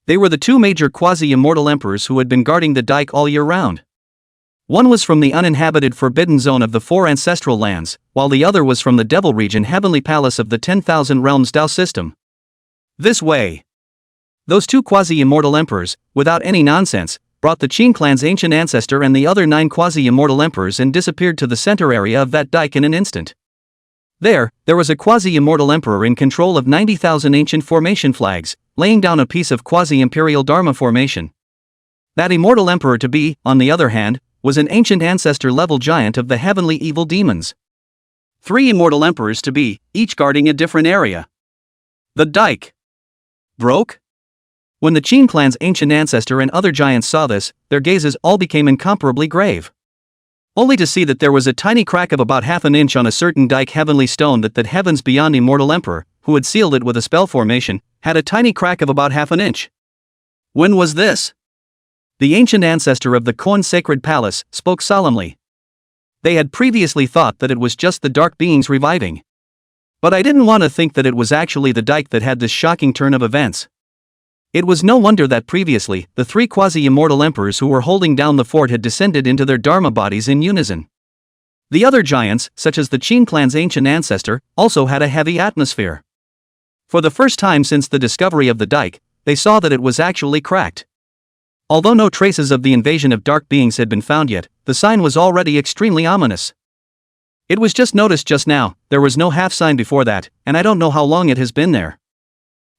They were the two major quasi-immortal emperors who had been guarding the dike all year round. One was from the uninhabited forbidden zone of the four ancestral lands, while the other was from the Devil region heavenly palace of the 10,000 realms Dao system. This way. Those two quasi-immortal emperors, without any nonsense, brought the Qin clan's ancient ancestor and the other 9 quasi-immortal emperors and disappeared to the center area of that dike in an instant. There was a quasi-immortal emperor in control of 90,000 ancient formation flags, laying down a piece of quasi-imperial Dharma formation. That immortal emperor to be, on the other hand, was an ancient ancestor-level giant of the heavenly evil demons. 3 immortal emperors to be, each guarding a different area. The dike broke? When the Qin clan's ancient ancestor and other giants saw this, their gazes all became incomparably grave. Only to see that there was a tiny crack of about half an inch on a certain dike heavenly stone that heavens beyond immortal emperor, who had sealed it with a spell formation, had a tiny crack of about half an inch. When was this? The ancient ancestor of the Kon sacred palace spoke solemnly. They had previously thought that it was just the dark beings reviving. But I didn't want to think that it was actually the dike that had this shocking turn of events. It was no wonder that previously, the 3 quasi-immortal emperors who were holding down the fort had descended into their dharma bodies in unison. The other giants, such as the Qin clan's ancient ancestor, also had a heavy atmosphere. For the first time since the discovery of the dike, they saw that it was actually cracked. Although no traces of the invasion of dark beings had been found yet, the sign was already extremely ominous. It was just noticed just now, there was no half sign before that, and I don't know how long it has been there.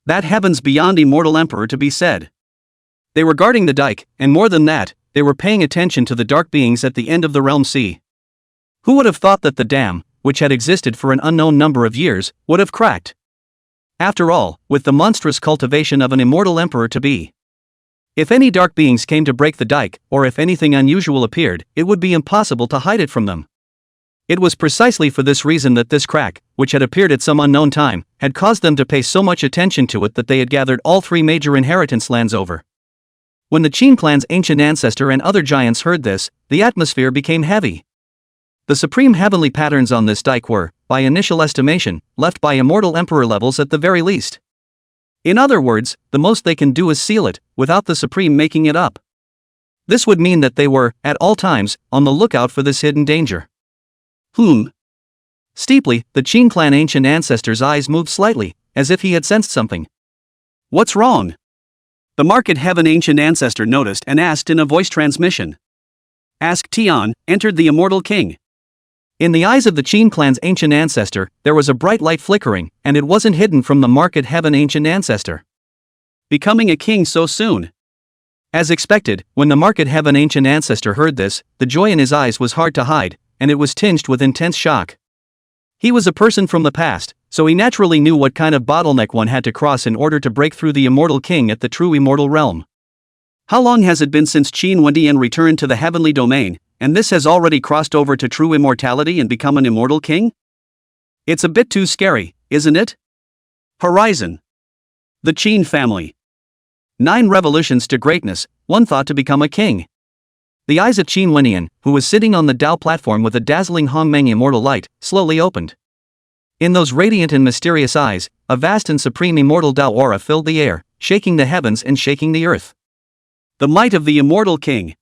That heavens beyond immortal emperor to be said. They were guarding the dike, and more than that, they were paying attention to the dark beings at the end of the realm sea. Who would have thought that the dam, which had existed for an unknown number of years, would have cracked? After all, with the monstrous cultivation of an immortal emperor to be. If any dark beings came to break the dike, or if anything unusual appeared, it would be impossible to hide it from them. It was precisely for this reason that this crack, which had appeared at some unknown time, had caused them to pay so much attention to it that they had gathered all 3 major inheritance lands over. When the Qin clan's ancient ancestor and other giants heard this, the atmosphere became heavy. The supreme heavenly patterns on this dike were, by initial estimation, left by immortal emperor levels at the very least. In other words, the most they can do is seal it, without the supreme making it up. This would mean that they were, at all times, on the lookout for this hidden danger. Steeply, the Qin clan ancient ancestor's eyes moved slightly, as if he had sensed something. What's wrong? The market heaven ancient ancestor noticed and asked in a voice transmission. Ask Tian, entered the immortal king. In the eyes of the Qin clan's ancient ancestor, there was a bright light flickering, and it wasn't hidden from the market heaven ancient ancestor. Becoming a king so soon? As expected, when the market heaven ancient ancestor heard this, the joy in his eyes was hard to hide, and it was tinged with intense shock. He was a person from the past, so he naturally knew what kind of bottleneck one had to cross in order to break through the immortal king at the true immortal realm. How long has it been since Qin Wendian returned to the heavenly domain, and this has already crossed over to true immortality and become an immortal king? It's a bit too scary, isn't it? Horizon. The Qin family. 9 revolutions to greatness, one thought to become a king. The eyes of Qin Wendian, who was sitting on the Dao platform with a dazzling Hongmeng immortal light, slowly opened. In those radiant and mysterious eyes, a vast and supreme immortal Dao aura filled the air, shaking the heavens and shaking the earth. The might of the immortal king.